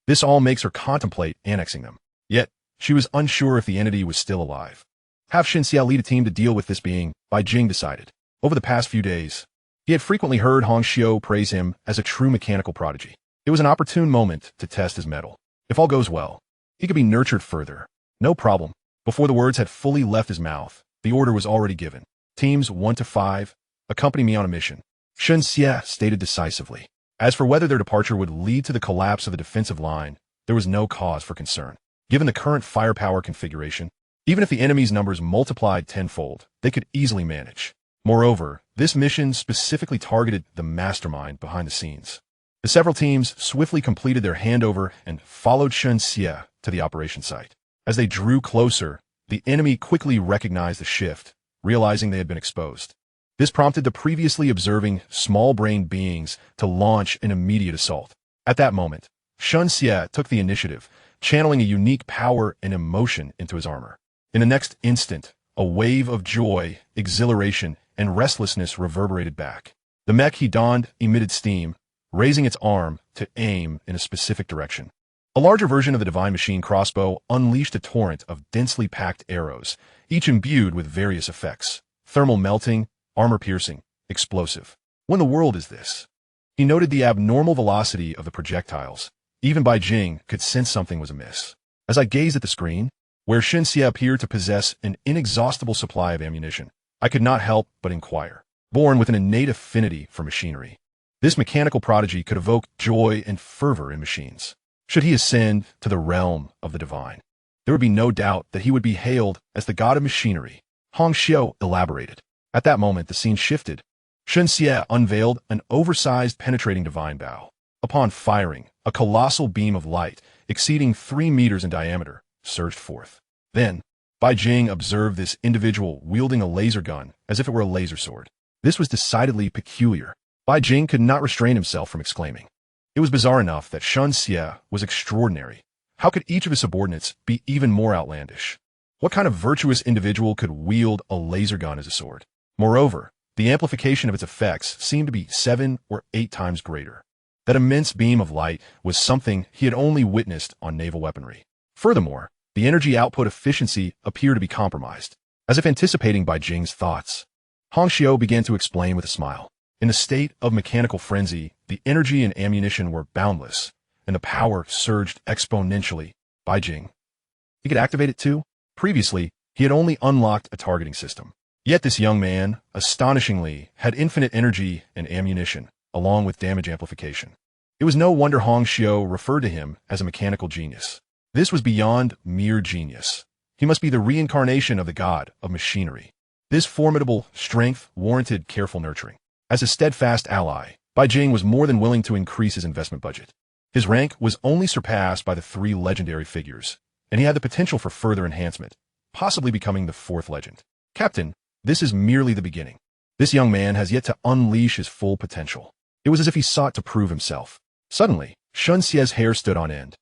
This all makes her contemplate annexing them. Yet, she was unsure if the entity was still alive. Have Xinxia lead a team to deal with this being, Bai Jing decided. Over the past few days, he had frequently heard Hong Xiu praise him as a true mechanical prodigy. It was an opportune moment to test his mettle. If all goes well, he could be nurtured further. No problem. Before the words had fully left his mouth, the order was already given. Teams 1 to 5, accompany me on a mission, Xinxia stated decisively. As for whether their departure would lead to the collapse of the defensive line, there was no cause for concern. Given the current firepower configuration, even if the enemy's numbers multiplied tenfold, they could easily manage. Moreover, this mission specifically targeted the mastermind behind the scenes. The several teams swiftly completed their handover and followed Xinxia to the operation site. As they drew closer, the enemy quickly recognized the shift, realizing they had been exposed. This prompted the previously observing small-brained beings to launch an immediate assault. At that moment, Xinxia took the initiative, channeling a unique power and emotion into his armor. In the next instant, a wave of joy, exhilaration, and restlessness reverberated back. The mech he donned emitted steam, raising its arm to aim in a specific direction. A larger version of the Divine Machine crossbow unleashed a torrent of densely packed arrows, each imbued with various effects: thermal melting, armor-piercing, explosive. When the world is this? He noted the abnormal velocity of the projectiles. Even Bai Jing could sense something was amiss. As I gazed at the screen, where Xinxia appeared to possess an inexhaustible supply of ammunition, I could not help but inquire. Born with an innate affinity for machinery, this mechanical prodigy could evoke joy and fervor in machines. Should he ascend to the realm of the divine, there would be no doubt that he would be hailed as the god of machinery. Hong Xiu elaborated. At that moment, the scene shifted. Xinxia unveiled an oversized penetrating divine bow. Upon firing, a colossal beam of light, exceeding 3 meters in diameter, surged forth. Then, Bai Jing observed this individual wielding a laser gun as if it were a laser sword. This was decidedly peculiar. Bai Jing could not restrain himself from exclaiming, It was bizarre enough that Shun Xie was extraordinary. How could each of his subordinates be even more outlandish? What kind of virtuous individual could wield a laser gun as a sword? Moreover, the amplification of its effects seemed to be 7 or 8 times greater. That immense beam of light was something he had only witnessed on naval weaponry. Furthermore, the energy output efficiency appeared to be compromised. As if anticipating Bai Jing's thoughts, Hongxiu began to explain with a smile. In the state of mechanical frenzy, the energy and ammunition were boundless, and the power surged exponentially. Bai Jing. He could activate it too? Previously, he had only unlocked a targeting system. Yet this young man, astonishingly, had infinite energy and ammunition, along with damage amplification. It was no wonder Hongxiu referred to him as a mechanical genius. This was beyond mere genius. He must be the reincarnation of the god of machinery. This formidable strength warranted careful nurturing. As a steadfast ally, Bai Jing was more than willing to increase his investment budget. His rank was only surpassed by the 3 legendary figures, and he had the potential for further enhancement, possibly becoming the 4th legend. Captain, this is merely the beginning. This young man has yet to unleash his full potential. It was as if he sought to prove himself. Suddenly, Shun Xie's hair stood on end.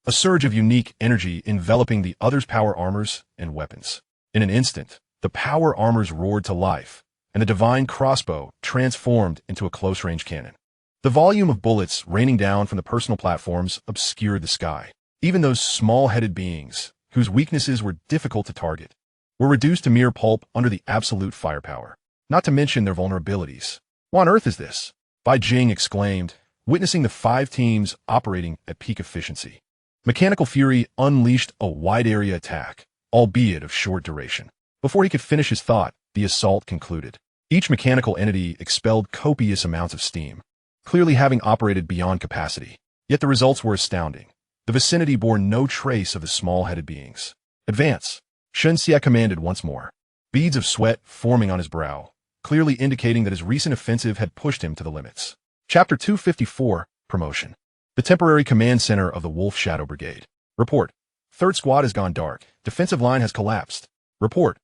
A surge of unique energy enveloping the other's power armors and weapons. In an instant, the power armors roared to life, and the divine crossbow transformed into a close-range cannon. The volume of bullets raining down from the personal platforms obscured the sky. Even those small-headed beings, whose weaknesses were difficult to target, were reduced to mere pulp under the absolute firepower, not to mention their vulnerabilities. What on earth is this? Bai Jing exclaimed, witnessing the 5 teams operating at peak efficiency. Mechanical Fury unleashed a wide-area attack, albeit of short duration. Before he could finish his thought, the assault concluded. Each mechanical entity expelled copious amounts of steam, clearly having operated beyond capacity. Yet the results were astounding. The vicinity bore no trace of the small-headed beings. Advance! Shun Xie commanded once more. Beads of sweat forming on his brow, clearly indicating that his recent offensive had pushed him to the limits. Chapter 254, Promotion. The temporary command center of the Wolf Shadow Brigade. Report. 3rd Squad has gone dark. Defensive line has collapsed. Report.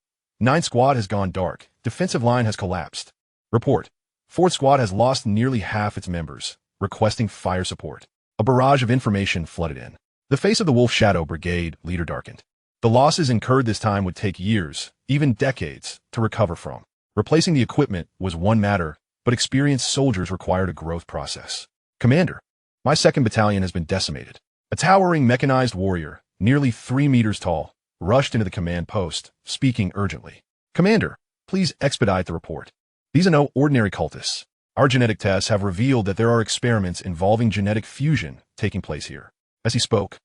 9th Squad has gone dark. Defensive line has collapsed. Report. 4th Squad has lost nearly half its members, requesting fire support. A barrage of information flooded in. The face of the Wolf Shadow Brigade leader darkened. The losses incurred this time would take years, even decades, to recover from. Replacing the equipment was one matter, but experienced soldiers required a growth process. Commander, my 2nd Battalion has been decimated. A towering mechanized warrior, nearly 3 meters tall, rushed into the command post, speaking urgently. Commander, please expedite the report. These are no ordinary cultists. Our genetic tests have revealed that there are experiments involving genetic fusion taking place here. As he spoke,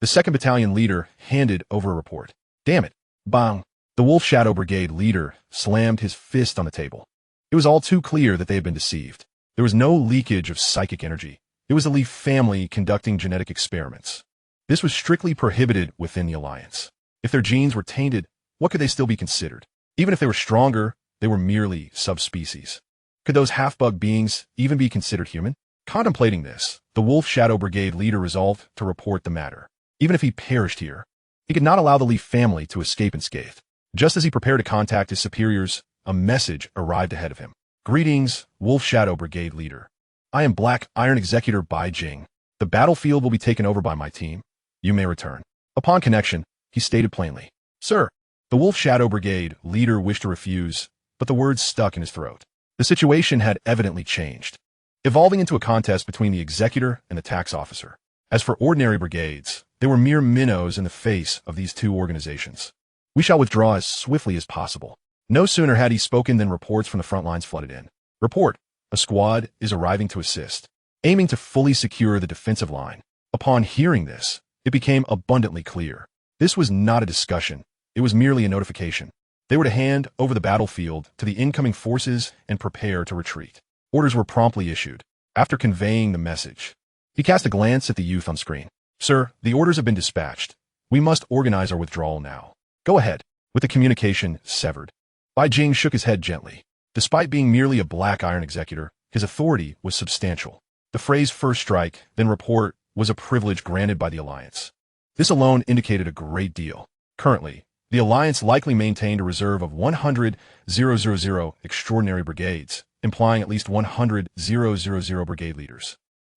the 2nd Battalion leader handed over a report. Damn it. Bang. The Wolf Shadow Brigade leader slammed his fist on the table. It was all too clear that they had been deceived. There was no leakage of psychic energy. It was the Leaf family conducting genetic experiments. This was strictly prohibited within the Alliance. If their genes were tainted, what could they still be considered? Even if they were stronger, they were merely subspecies. Could those half-bug beings even be considered human? Contemplating this, the Wolf Shadow Brigade leader resolved to report the matter. Even if he perished here, he could not allow the Leaf family to escape unscathed. Just as he prepared to contact his superiors, a message arrived ahead of him. Greetings, Wolf Shadow Brigade leader. I am Black Iron Executor Bai Jing. The battlefield will be taken over by my team. You may return. Upon connection, he stated plainly. Sir, the Wolf Shadow Brigade leader wished to refuse, but the words stuck in his throat. The situation had evidently changed, evolving into a contest between the executor and the tax officer. As for ordinary brigades, they were mere minnows in the face of these 2 organizations. We shall withdraw as swiftly as possible. No sooner had he spoken than reports from the front lines flooded in. Report. A squad is arriving to assist, aiming to fully secure the defensive line. Upon hearing this, it became abundantly clear. This was not a discussion. It was merely a notification. They were to hand over the battlefield to the incoming forces and prepare to retreat. Orders were promptly issued. After conveying the message, he cast a glance at the youth on screen. Sir, the orders have been dispatched. We must organize our withdrawal now. Go ahead. With the communication severed, Bai Jing shook his head gently. Despite being merely a Black Iron Executor, his authority was substantial. The phrase first strike, then report was a privilege granted by the Alliance. This alone indicated a great deal. Currently, the Alliance likely maintained a reserve of 100,000 extraordinary brigades, implying at least 100,000 brigade leaders.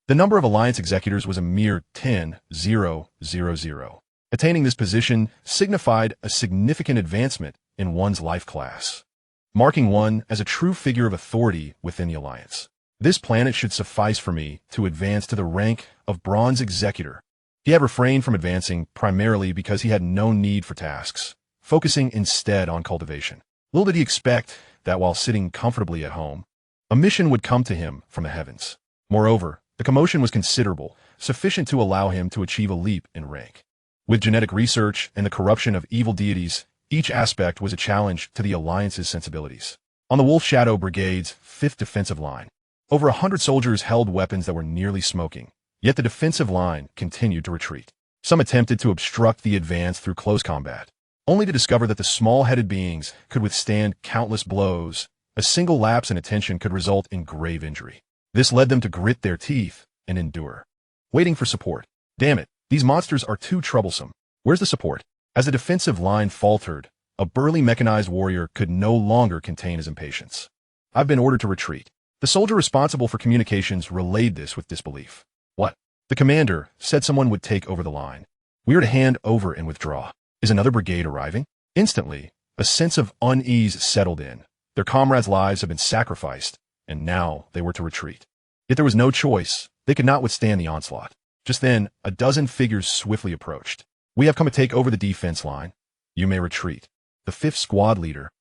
The number of Alliance executors was a mere 10,000. Attaining this position signified a significant advancement in one's life class, marking one as a true figure of authority within the Alliance. This planet should suffice for me to advance to the rank of Bronze Executor. He had refrained from advancing primarily because he had no need for tasks, focusing instead on cultivation. Little did he expect that while sitting comfortably at home, a mission would come to him from the heavens. Moreover, the commotion was considerable, sufficient to allow him to achieve a leap in rank. With genetic research and the corruption of evil deities, each aspect was a challenge to the Alliance's sensibilities. On the Wolf Shadow Brigade's 5th defensive line, over 100 soldiers held weapons that were nearly smoking, yet the defensive line continued to retreat. Some attempted to obstruct the advance through close combat, only to discover that the small-headed beings could withstand countless blows. A single lapse in attention could result in grave injury. This led them to grit their teeth and endure, waiting for support. Damn it, these monsters are too troublesome. Where's the support? As the defensive line faltered, a burly mechanized warrior could no longer contain his impatience. I've been ordered to retreat. The soldier responsible for communications relayed this with disbelief. What? The commander said someone would take over the line. We are to hand over and withdraw. Is another brigade arriving? Instantly, a sense of unease settled in. Their comrades' lives had been sacrificed, and now they were to retreat. Yet there was no choice. They could not withstand the onslaught. Just then, a dozen figures swiftly approached. We have come to take over the defense line. You may retreat. The 5th squad leader,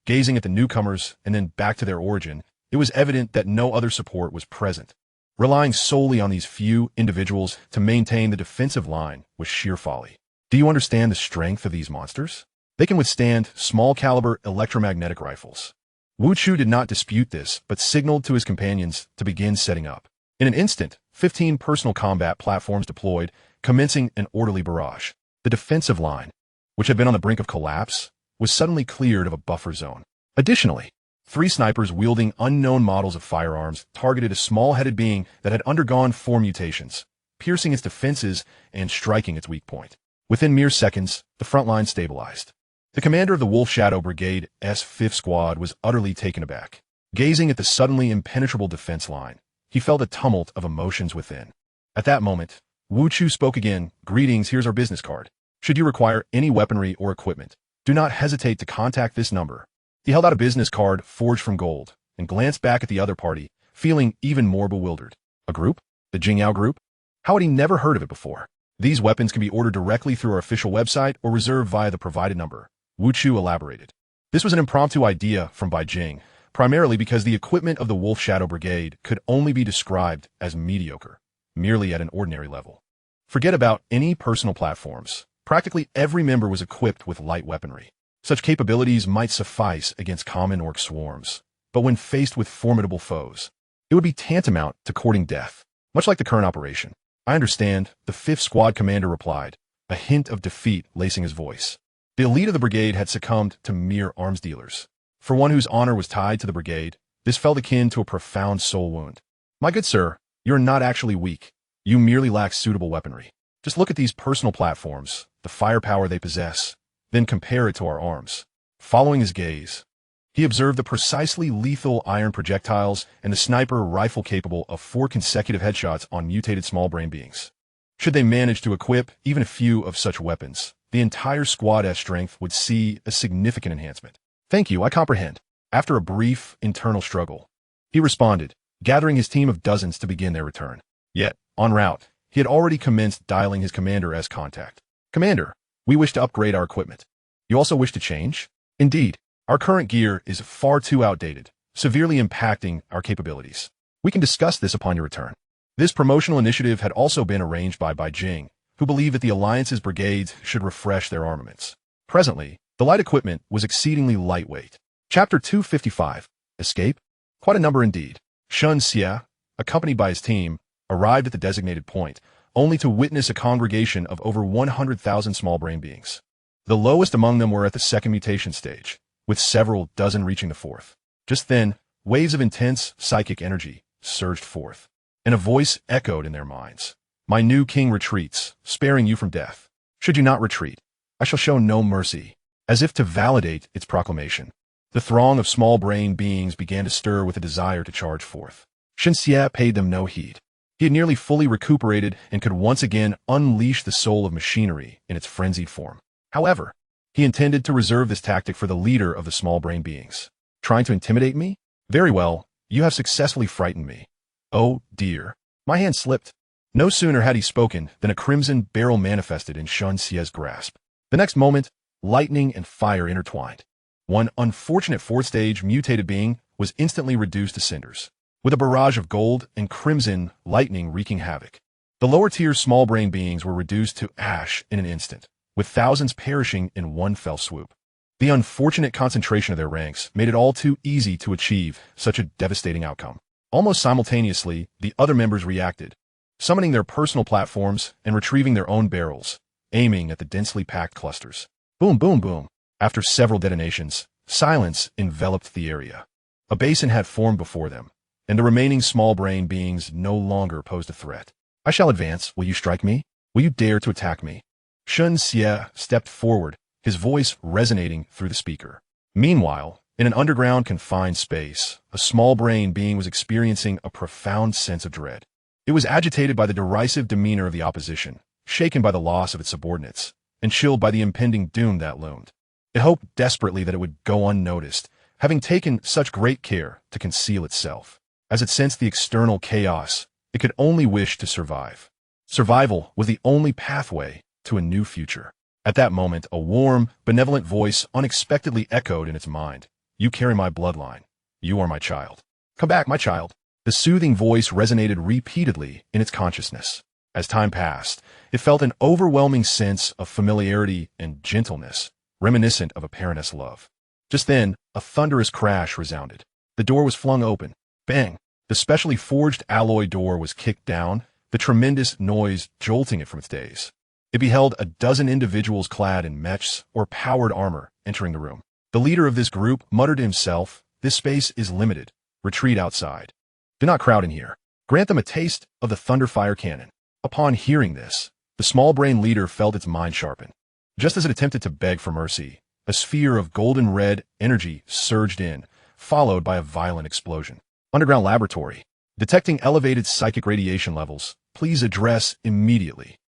gazing at the newcomers and then back to their origin, it was evident that no other support was present. Relying solely on these few individuals to maintain the defensive line was sheer folly. Do you understand the strength of these monsters? They can withstand small-caliber electromagnetic rifles. Wu Chu did not dispute this, but signaled to his companions to begin setting up. In an instant, 15 personal combat platforms deployed, commencing an orderly barrage. The defensive line, which had been on the brink of collapse, was suddenly cleared of a buffer zone. Additionally, 3 snipers wielding unknown models of firearms targeted a small-headed being that had undergone 4 mutations, piercing its defenses and striking its weak point. Within mere seconds, the front line stabilized. The commander of the Wolf Shadow Brigade's 5th Squad was utterly taken aback. Gazing at the suddenly impenetrable defense line, he felt a tumult of emotions within. At that moment, Wu Chu spoke again. Greetings, here's our business card. Should you require any weaponry or equipment, do not hesitate to contact this number. He held out a business card forged from gold and glanced back at the other party, feeling even more bewildered. A group? The Jingyao Group? How had he never heard of it before? These weapons can be ordered directly through our official website or reserved via the provided number. Wu Chu elaborated. This was an impromptu idea from Bai Jing, primarily because the equipment of the Wolf Shadow Brigade could only be described as mediocre, merely at an ordinary level. Forget about any personal platforms. Practically every member was equipped with light weaponry. Such capabilities might suffice against common orc swarms, but when faced with formidable foes, it would be tantamount to courting death, much like the current operation. I understand, the 5th Squad commander replied, a hint of defeat lacing his voice. The elite of the brigade had succumbed to mere arms dealers. For one whose honor was tied to the brigade, this felt akin to a profound soul wound. My good sir, you're not actually weak. You merely lack suitable weaponry. Just look at these personal platforms, the firepower they possess, then compare it to our arms. Following his gaze, he observed the precisely lethal iron projectiles and the sniper rifle capable of 4 consecutive headshots on mutated small brain beings. Should they manage to equip even a few of such weapons, the entire squad's strength would see a significant enhancement. Thank you, I comprehend. After a brief internal struggle, he responded, gathering his team of dozens to begin their return. Yet, en route, he had already commenced dialing his commander as contact. Commander, we wish to upgrade our equipment. You also wish to change? Indeed, our current gear is far too outdated, severely impacting our capabilities. We can discuss this upon your return. This promotional initiative had also been arranged by Bai Jing, who believed that the Alliance's brigades should refresh their armaments. Presently, the light equipment was exceedingly lightweight. Chapter 255, Escape? Quite a number indeed. Shun Xie, accompanied by his team, arrived at the designated point, only to witness a congregation of over 100,000 small brain beings. The lowest among them were at the 2nd mutation stage, with several dozen reaching the 4th. Just then, waves of intense psychic energy surged forth, and a voice echoed in their minds. My new king retreats, sparing you from death. Should you not retreat, I shall show no mercy. As if to validate its proclamation, the throng of small brain beings began to stir with a desire to charge forth. Shen Xie paid them no heed. He had nearly fully recuperated and could once again unleash the soul of machinery in its frenzied form. However, he intended to reserve this tactic for the leader of the small-brain beings. Trying to intimidate me? Very well, you have successfully frightened me. Oh, dear. My hand slipped. No sooner had he spoken than a crimson barrel manifested in Shun Xie's grasp. The next moment, lightning and fire intertwined. One unfortunate fourth-stage mutated being was instantly reduced to cinders, with a barrage of gold and crimson lightning wreaking havoc. The lower-tier small-brain beings were reduced to ash in an instant, with thousands perishing in one fell swoop. The unfortunate concentration of their ranks made it all too easy to achieve such a devastating outcome. Almost simultaneously, the other members reacted, summoning their personal platforms and retrieving their own barrels, aiming at the densely packed clusters. Boom, boom, boom. After several detonations, silence enveloped the area. A basin had formed before them, and the remaining small-brain beings no longer posed a threat. I shall advance. Will you strike me? Will you dare to attack me? Shun Xie stepped forward, his voice resonating through the speaker. Meanwhile, in an underground confined space, a small-brain being was experiencing a profound sense of dread. It was agitated by the derisive demeanor of the opposition, shaken by the loss of its subordinates, and chilled by the impending doom that loomed. It hoped desperately that it would go unnoticed, having taken such great care to conceal itself. As it sensed the external chaos, it could only wish to survive. Survival was the only pathway to a new future. At that moment, a warm, benevolent voice unexpectedly echoed in its mind. You carry my bloodline. You are my child. Come back, my child. The soothing voice resonated repeatedly in its consciousness. As time passed, it felt an overwhelming sense of familiarity and gentleness, reminiscent of a parent's love. Just then, a thunderous crash resounded. The door was flung open. Bang! The specially forged alloy door was kicked down, the tremendous noise jolting it from its daze. It beheld a dozen individuals clad in mechs or powered armor entering the room. The leader of this group muttered to himself, "This space is limited. Retreat outside. Do not crowd in here. Grant them a taste of the Thunderfire cannon." Upon hearing this, the small-brain leader felt its mind sharpen. Just as it attempted to beg for mercy, a sphere of golden red energy surged in, followed by a violent explosion. Underground laboratory. Detecting elevated psychic radiation levels. Please address immediately.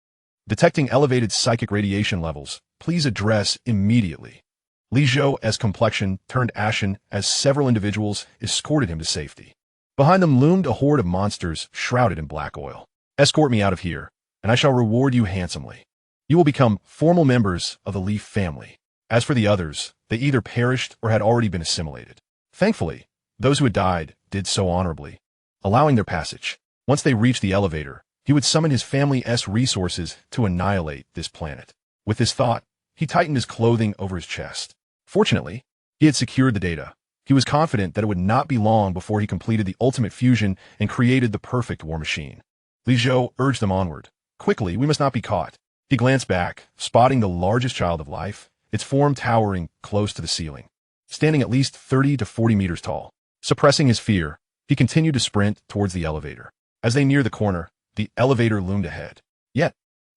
Detecting elevated psychic radiation levels. Please address immediately. Li Zhou's complexion turned ashen as several individuals escorted him to safety. Behind them loomed a horde of monsters shrouded in black oil. Escort me out of here, and I shall reward you handsomely. You will become formal members of the Leaf family. As for the others, they either perished or had already been assimilated. Thankfully, those who had died did so honorably, allowing their passage. Once they reached the elevator, he would summon his family's resources to annihilate this planet. With this thought, he tightened his clothing over his chest. Fortunately, he had secured the data. He was confident that it would not be long before he completed the ultimate fusion and created the perfect war machine. Li Zhou urged them onward. Quickly, we must not be caught. He glanced back, spotting the largest child of life, its form towering close to the ceiling, standing at least 30 to 40 meters tall. Suppressing his fear, he continued to sprint towards the elevator. As they neared the corner, the elevator loomed ahead. Yet,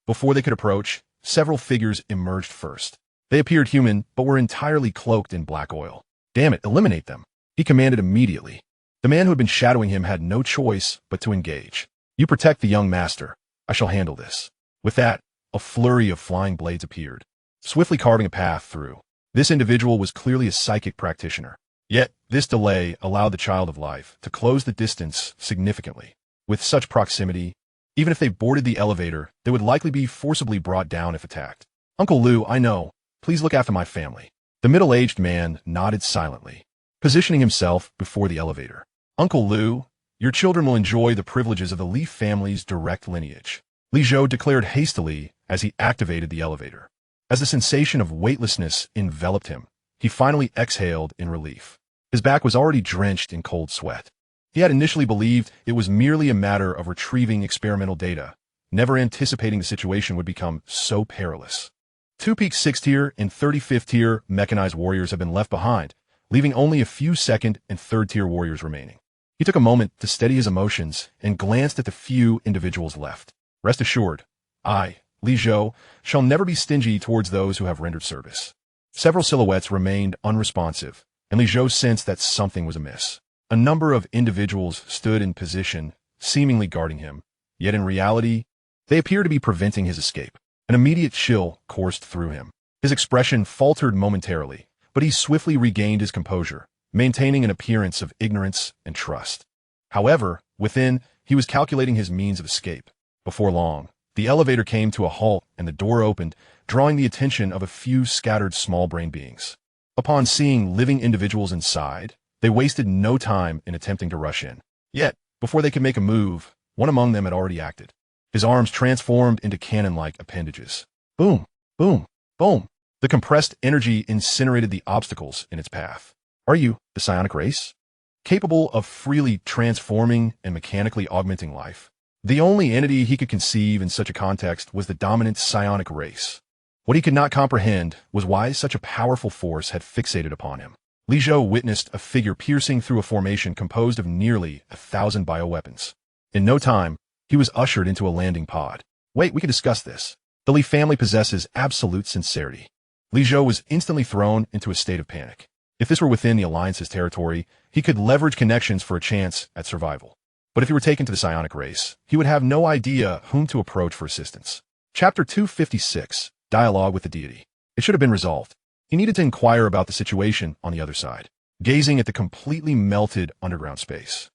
before they could approach, several figures emerged first. They appeared human, but were entirely cloaked in black oil. Damn it, eliminate them, he commanded immediately. The man who had been shadowing him had no choice but to engage. You protect the young master. I shall handle this. With that, a flurry of flying blades appeared, swiftly carving a path through. This individual was clearly a psychic practitioner. Yet, this delay allowed the child of life to close the distance significantly. With such proximity, even if they boarded the elevator, they would likely be forcibly brought down if attacked. Uncle Lu, I know. Please look after my family. The middle-aged man nodded silently, positioning himself before the elevator. Uncle Lu, your children will enjoy the privileges of the Leaf family's direct lineage, Li Zhou declared hastily as he activated the elevator. As the sensation of weightlessness enveloped him, he finally exhaled in relief. His back was already drenched in cold sweat. He had initially believed it was merely a matter of retrieving experimental data, never anticipating the situation would become so perilous. 2 Peak 6th tier and 35th tier mechanized warriors have been left behind, leaving only a few 2nd and 3rd tier warriors remaining. He took a moment to steady his emotions and glanced at the few individuals left. Rest assured, I, Li Zhou, shall never be stingy towards those who have rendered service. Several silhouettes remained unresponsive, and Li Zhou sensed that something was amiss. A number of individuals stood in position, seemingly guarding him, Yet in reality, they appear to be preventing his escape. An immediate chill coursed through him. His expression faltered momentarily, but he swiftly regained his composure, maintaining an appearance of ignorance and trust. However, within, he was calculating his means of escape. Before long, the elevator came to a halt and the door opened, drawing the attention of a few scattered small-brain beings. Upon seeing living individuals inside, they wasted no time in attempting to rush in. Yet, before they could make a move, one among them had already acted. His arms transformed into cannon-like appendages. Boom, boom, boom. The compressed energy incinerated the obstacles in its path. Are you the psionic race? Capable of freely transforming and mechanically augmenting life? The only entity he could conceive in such a context was the dominant psionic race. What he could not comprehend was why such a powerful force had fixated upon him. Li Zhou witnessed a figure piercing through a formation composed of nearly 1,000 bioweapons. In no time, he was ushered into a landing pod. Wait, we can discuss this. The Li family possesses absolute sincerity. Li Zhou was instantly thrown into a state of panic. If this were within the Alliance's territory, he could leverage connections for a chance at survival. But if he were taken to the psionic race, he would have no idea whom to approach for assistance. Chapter 256, Dialogue with the Deity. It should have been resolved. He needed to inquire about the situation on the other side, gazing at the completely melted underground space.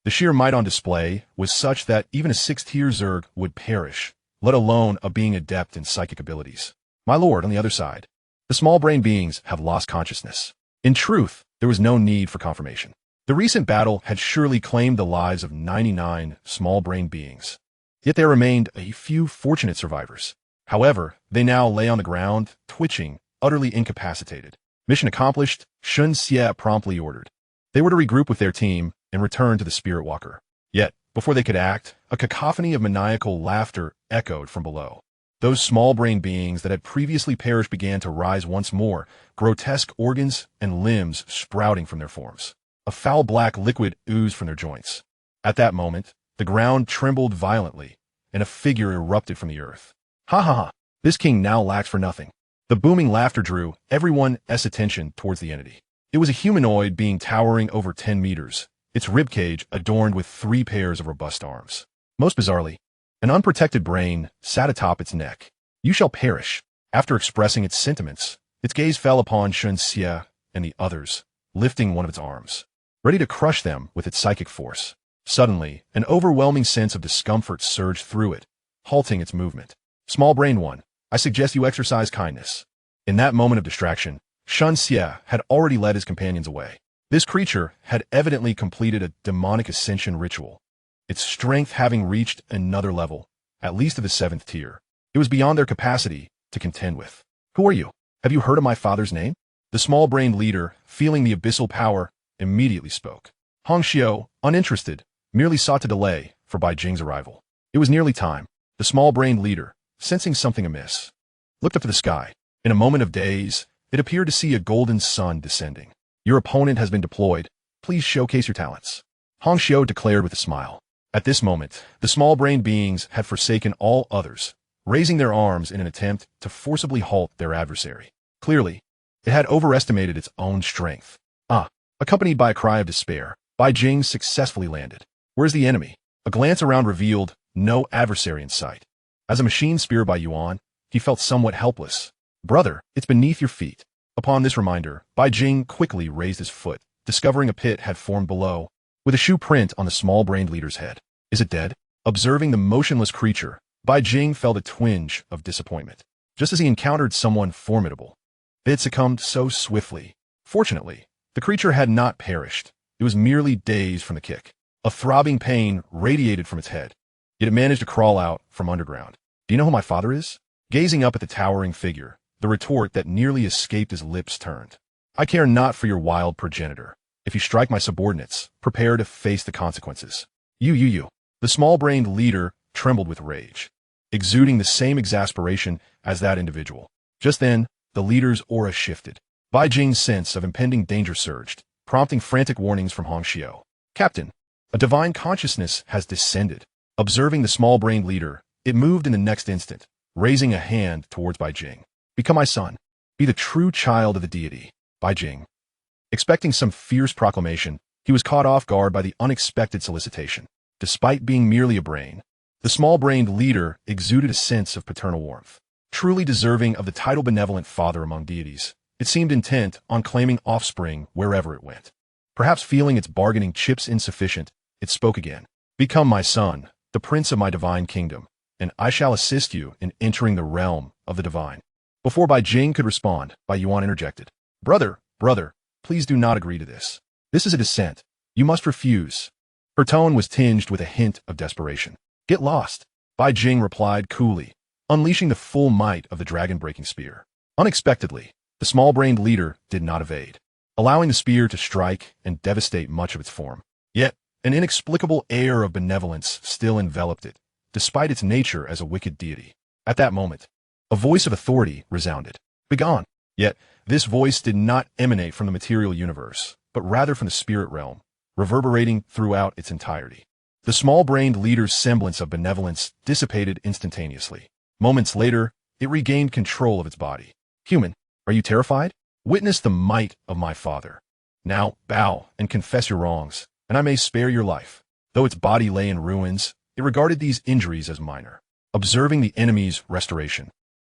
The sheer might on display was such that even a 6th-tier Zerg would perish, let alone a being adept in psychic abilities. My lord, on the other side, the small-brain beings have lost consciousness. In truth, there was no need for confirmation. The recent battle had surely claimed the lives of 99 small-brain beings. Yet there remained a few fortunate survivors. However, they now lay on the ground, twitching, utterly incapacitated. Mission accomplished, Shun Xie promptly ordered. They were to regroup with their team and return to the Spirit Walker. Yet, before they could act, a cacophony of maniacal laughter echoed from below. Those small-brain beings that had previously perished began to rise once more, grotesque organs and limbs sprouting from their forms. A foul black liquid oozed from their joints. At that moment, the ground trembled violently, and a figure erupted from the earth. Ha ha ha! This king now lacks for nothing. The booming laughter drew everyone's attention towards the entity. It was a humanoid being towering over 10 meters, its ribcage adorned with 3 pairs of robust arms. Most bizarrely, an unprotected brain sat atop its neck. You shall perish. After expressing its sentiments, its gaze fell upon Shun Xie and the others, lifting one of its arms, ready to crush them with its psychic force. Suddenly, an overwhelming sense of discomfort surged through it, halting its movement. Small brain one, I suggest you exercise kindness. In that moment of distraction, Shun Xie had already led his companions away. This creature had evidently completed a demonic ascension ritual, its strength having reached another level, at least of the 7th tier. It was beyond their capacity to contend with. Who are you? Have you heard of my father's name? The small-brained leader, feeling the abyssal power, immediately spoke. Hong Xiao, uninterested, merely sought to delay for Bai Jing's arrival. It was nearly time. The small-brained leader, sensing something amiss, looked up to the sky. In a moment of daze, it appeared to see a golden sun descending. Your opponent has been deployed. Please showcase your talents. Hong Xiao declared with a smile. At this moment, the small-brained beings had forsaken all others, raising their arms in an attempt to forcibly halt their adversary. Clearly, it had overestimated its own strength. Accompanied by a cry of despair, Bai Jing successfully landed. Where's the enemy? A glance around revealed no adversary in sight. As a machine spear by Yuan, he felt somewhat helpless. Brother, it's beneath your feet. Upon this reminder, Bai Jing quickly raised his foot, discovering a pit had formed below, with a shoe print on the small-brained leader's head. Is it dead? Observing the motionless creature, Bai Jing felt a twinge of disappointment. Just as he encountered someone formidable, it had succumbed so swiftly. Fortunately, the creature had not perished. It was merely dazed from the kick. A throbbing pain radiated from its head, yet it managed to crawl out from underground. Do you know who my father is? Gazing up at the towering figure, the retort that nearly escaped his lips turned. I care not for your wild progenitor. If you strike my subordinates, prepare to face the consequences. You. The small-brained leader trembled with rage, exuding the same exasperation as that individual. Just then, the leader's aura shifted. Bai Jing's sense of impending danger surged, prompting frantic warnings from Hong Xiao. Captain, a divine consciousness has descended. Observing the small-brained leader, it moved in the next instant, raising a hand towards Bai Jing. Become my son. Be the true child of the deity. Bai Jing. Expecting some fierce proclamation, he was caught off guard by the unexpected solicitation. Despite being merely a brain, The small-brained leader exuded a sense of paternal warmth. Truly deserving of the title benevolent father among deities, it seemed intent on claiming offspring wherever it went. Perhaps feeling its bargaining chips insufficient, it spoke again. Become my son, the prince of my divine kingdom, and I shall assist you in entering the realm of the divine. Before Bai Jing could respond, Bai Yuan interjected. Brother, please do not agree to this. This is a dissent. You must refuse. Her tone was tinged with a hint of desperation. Get lost, Bai Jing replied coolly, unleashing the full might of the dragon-breaking spear. Unexpectedly, the small-brained leader did not evade, allowing the spear to strike and devastate much of its form. Yet, an inexplicable air of benevolence still enveloped it, despite its nature as a wicked deity. At that moment, a voice of authority resounded. Begone! Yet, this voice did not emanate from the material universe, but rather from the spirit realm, reverberating throughout its entirety. The small-brained leader's semblance of benevolence dissipated instantaneously. Moments later, it regained control of its body. Human, are you terrified? Witness the might of my father. Now, bow and confess your wrongs, and I may spare your life. Though its body lay in ruins, it regarded these injuries as minor, observing the enemy's restoration.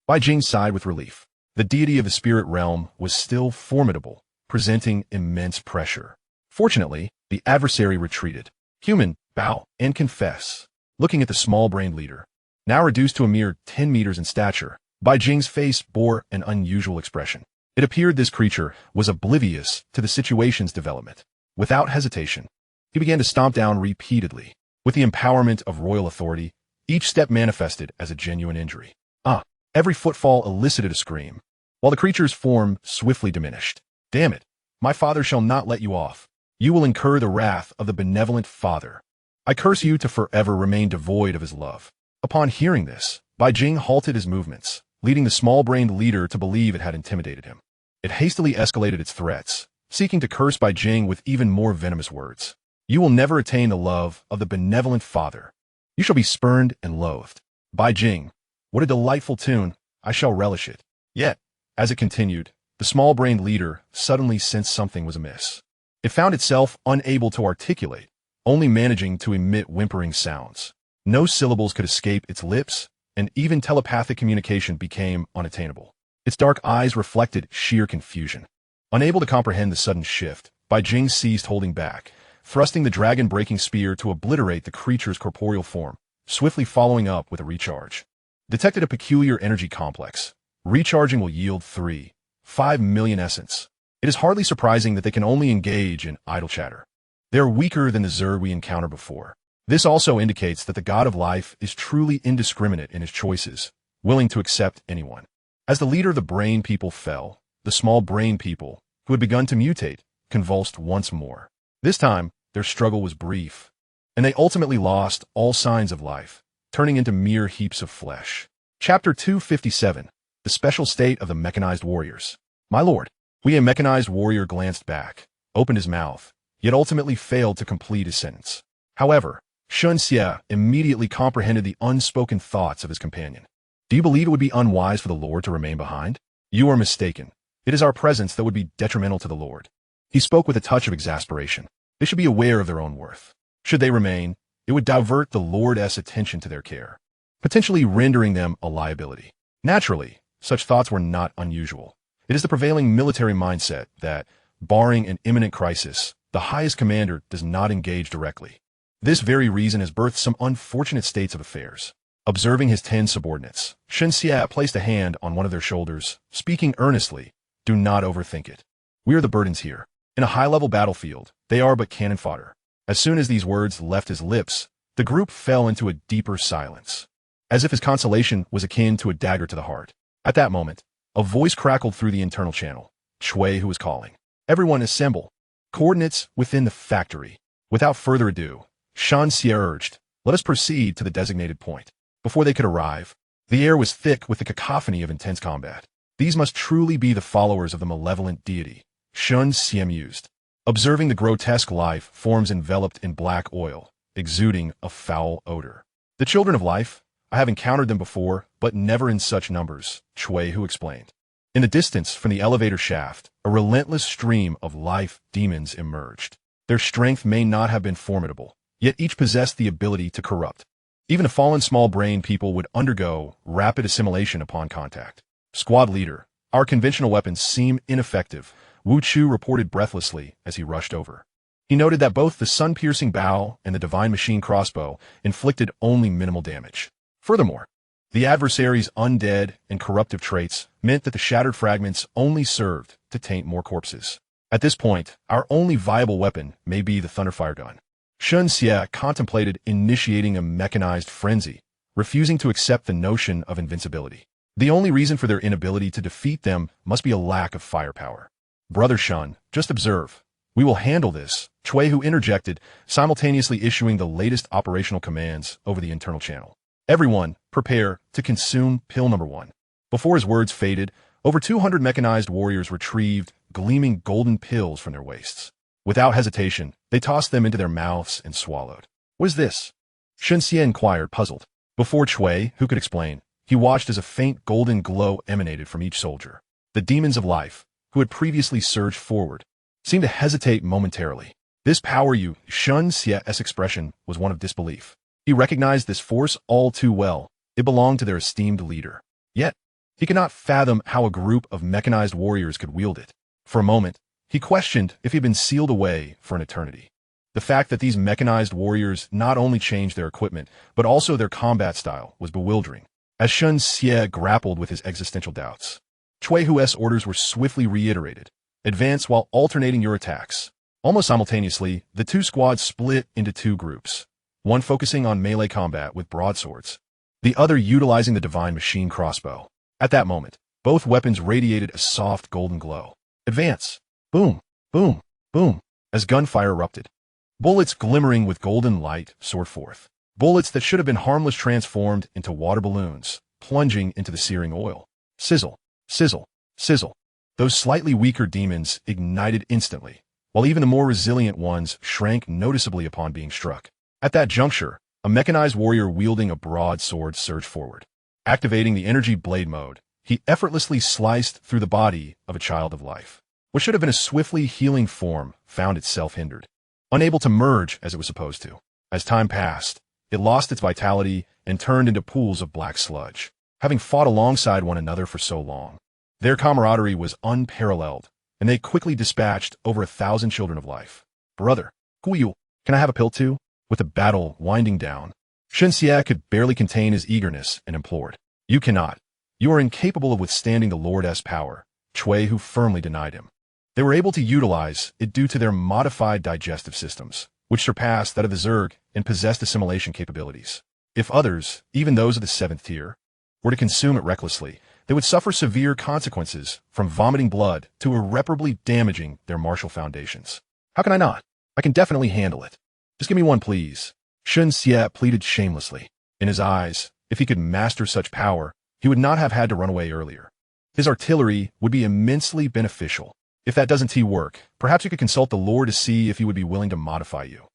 Bai Jing sighed with relief. The deity of the spirit realm was still formidable, presenting immense pressure. Fortunately, the adversary retreated. Human, bow and confess. Looking at the small-brained leader, now reduced to a mere 10 meters in stature, Bai Jing's face bore an unusual expression. It appeared this creature was oblivious to the situation's development. Without hesitation, he began to stomp down repeatedly. With the empowerment of royal authority, each step manifested as a genuine injury. Every footfall elicited a scream, while the creature's form swiftly diminished. Damn it! My father shall not let you off. You will incur the wrath of the benevolent father. I curse you to forever remain devoid of his love. Upon hearing this, Bai Jing halted his movements, leading the small-brained leader to believe it had intimidated him. It hastily escalated its threats, seeking to curse Bai Jing with even more venomous words. You will never attain the love of the benevolent father. You shall be spurned and loathed. Bai Jing, what a delightful tune. I shall relish it. Yet, as it continued, the small-brained leader suddenly sensed something was amiss. It found itself unable to articulate, only managing to emit whimpering sounds. No syllables could escape its lips, and even telepathic communication became unattainable. Its dark eyes reflected sheer confusion. Unable to comprehend the sudden shift, Bai Jing ceased holding back, thrusting the dragon-breaking spear to obliterate the creature's corporeal form, swiftly following up with a recharge. Detected a peculiar energy complex. Recharging will yield 5 million essence. It is hardly surprising that they can only engage in idle chatter. They are weaker than the Zerg we encountered before. This also indicates that the god of life is truly indiscriminate in his choices, willing to accept anyone. As the leader of the brain people fell, the small brain people, who had begun to mutate, convulsed once more. This time, their struggle was brief, and they ultimately lost all signs of life, turning into mere heaps of flesh. Chapter 257, The Special State of the Mechanized Warriors. My lord, a mechanized warrior glanced back, opened his mouth, yet ultimately failed to complete his sentence. However, Shun Xie immediately comprehended the unspoken thoughts of his companion. Do you believe it would be unwise for the Lord to remain behind? You are mistaken. It is our presence that would be detrimental to the Lord. He spoke with a touch of exasperation. They should be aware of their own worth. Should they remain, it would divert the Lord's attention to their care, potentially rendering them a liability. Naturally, such thoughts were not unusual. It is the prevailing military mindset that, barring an imminent crisis, the highest commander does not engage directly. This very reason has birthed some unfortunate states of affairs. Observing his 10 subordinates, Shun Xie placed a hand on one of their shoulders, speaking earnestly, do not overthink it. We are the burdens here. In a high-level battlefield, they are but cannon fodder. As soon as these words left his lips, the group fell into a deeper silence, as if his consolation was akin to a dagger to the heart. At that moment, a voice crackled through the internal channel. Shui, who was calling. Everyone assemble. Coordinates within the factory. Without further ado, Shun Xie urged, let us proceed to the designated point. Before they could arrive, the air was thick with the cacophony of intense combat. These must truly be the followers of the malevolent deity, Shun Xie mused, observing the grotesque life forms enveloped in black oil, exuding a foul odor. The children of life? I have encountered them before, but never in such numbers, Shui Hu explained. In the distance from the elevator shaft, a relentless stream of life demons emerged. Their strength may not have been formidable, yet each possessed the ability to corrupt. Even a fallen small-brained people would undergo rapid assimilation upon contact. Squad leader, our conventional weapons seem ineffective, Wu Chu reported breathlessly as he rushed over. He noted that both the sun-piercing bow and the divine machine crossbow inflicted only minimal damage. Furthermore, the adversary's undead and corruptive traits meant that the shattered fragments only served to taint more corpses. At this point, our only viable weapon may be the Thunderfire gun. Shun Xie contemplated initiating a mechanized frenzy, refusing to accept the notion of invincibility. The only reason for their inability to defeat them must be a lack of firepower. Brother Shun, just observe. We will handle this, Cui Hu interjected, simultaneously issuing the latest operational commands over the internal channel. Everyone, prepare to consume pill number 1. Before his words faded, over 200 mechanized warriors retrieved gleaming golden pills from their waists. Without hesitation, they tossed them into their mouths and swallowed. What is this? Shun Xie inquired, puzzled. Before Cui, who could explain, he watched as a faint golden glow emanated from each soldier. The demons of life, who had previously surged forward, seemed to hesitate momentarily. This power Shun Xie's expression was one of disbelief. He recognized this force all too well. It belonged to their esteemed leader. Yet, he could not fathom how a group of mechanized warriors could wield it. For a moment, he questioned if he had been sealed away for an eternity. The fact that these mechanized warriors not only changed their equipment, but also their combat style was bewildering. As Shun Xie grappled with his existential doubts, Cui Hu's orders were swiftly reiterated. Advance while alternating your attacks. Almost simultaneously, the two squads split into two groups, one focusing on melee combat with broadswords, the other utilizing the divine machine crossbow. At that moment, both weapons radiated a soft golden glow. Advance! Boom! Boom! Boom! As gunfire erupted. Bullets glimmering with golden light soared forth. Bullets that should have been harmless transformed into water balloons, plunging into the searing oil. Sizzle! Sizzle! Sizzle! Those slightly weaker demons ignited instantly, while even the more resilient ones shrank noticeably upon being struck. At that juncture, a mechanized warrior wielding a broadsword surged forward. Activating the energy blade mode, he effortlessly sliced through the body of a child of life. What should have been a swiftly healing form found itself hindered, unable to merge as it was supposed to. As time passed, it lost its vitality and turned into pools of black sludge. Having fought alongside one another for so long, their camaraderie was unparalleled, and they quickly dispatched over 1,000 children of life. Brother, Guiyu, can I have a pill too? With the battle winding down, Shun Xie could barely contain his eagerness and implored. You cannot. You are incapable of withstanding the Lord's power, Cui Hu firmly denied him. They were able to utilize it due to their modified digestive systems, which surpassed that of the Zerg and possessed assimilation capabilities. If others, even those of the 7th tier, were to consume it recklessly, they would suffer severe consequences from vomiting blood to irreparably damaging their martial foundations. How can I not? I can definitely handle it. Just give me one, please. Shun Xie pleaded shamelessly. In his eyes, if he could master such power, he would not have had to run away earlier. His artillery would be immensely beneficial. If that doesn't work, perhaps you could consult the Lord to see if he would be willing to modify you.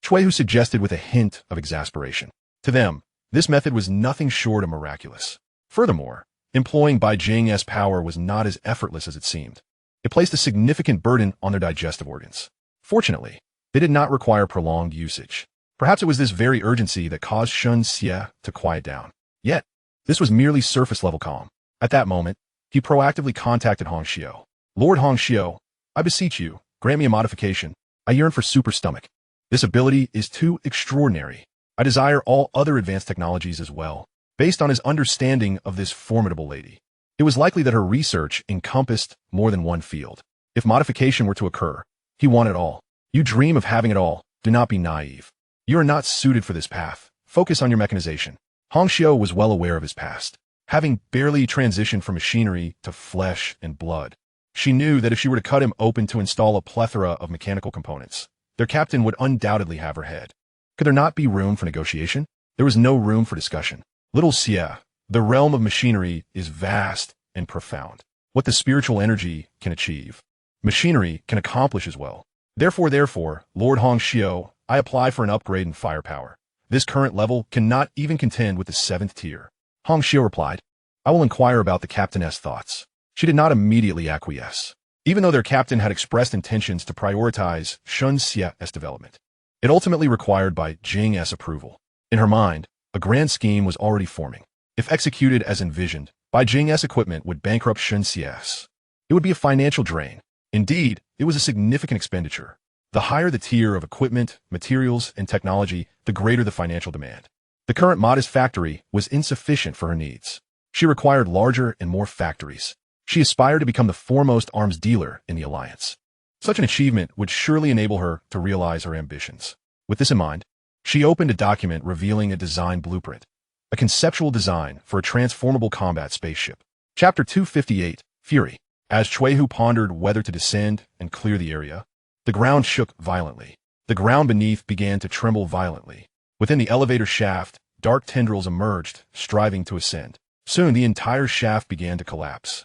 Cui Hu suggested with a hint of exasperation. To them, this method was nothing short of miraculous. Furthermore, employing Bai Jing's power was not as effortless as it seemed. It placed a significant burden on their digestive organs. Fortunately, they did not require prolonged usage. Perhaps it was this very urgency that caused Shun Xie to quiet down. Yet, this was merely surface-level calm. At that moment, he proactively contacted Hong Xiu. Lord Hong Xiu, I beseech you, grant me a modification. I yearn for super stomach. This ability is too extraordinary. I desire all other advanced technologies as well. Based on his understanding of this formidable lady, it was likely that her research encompassed more than one field. If modification were to occur, he wanted all. You dream of having it all. Do not be naive. You are not suited for this path. Focus on your mechanization. Hong Xiu was well aware of his past. Having barely transitioned from machinery to flesh and blood, she knew that if she were to cut him open to install a plethora of mechanical components, their captain would undoubtedly have her head. Could there not be room for negotiation? There was no room for discussion. Little Xie, the realm of machinery is vast and profound. What the spiritual energy can achieve, machinery can accomplish as well. Therefore, Lord Hong Xiu, I apply for an upgrade in firepower. This current level cannot even contend with the 7th tier. Hong Xiu replied, I will inquire about the captain's thoughts. She did not immediately acquiesce, even though their captain had expressed intentions to prioritize Shun Xie's development. It ultimately required Bai Jing's approval. In her mind, A grand scheme was already forming. If executed as envisioned, Bai Jing's equipment would bankrupt Shenxia's. It would be a financial drain. Indeed, it was a significant expenditure. The higher the tier of equipment, materials, and technology, the greater the financial demand. The current modest factory was insufficient for her needs. She required larger and more factories. She aspired to become the foremost arms dealer in the alliance. Such an achievement would surely enable her to realize her ambitions. With this in mind, she opened a document revealing a design blueprint, a conceptual design for a transformable combat spaceship. Chapter 258, Fury. As Chuehu pondered whether to descend and clear the area, the ground shook violently. The ground beneath began to tremble violently. Within the elevator shaft, dark tendrils emerged, striving to ascend. Soon the entire shaft began to collapse.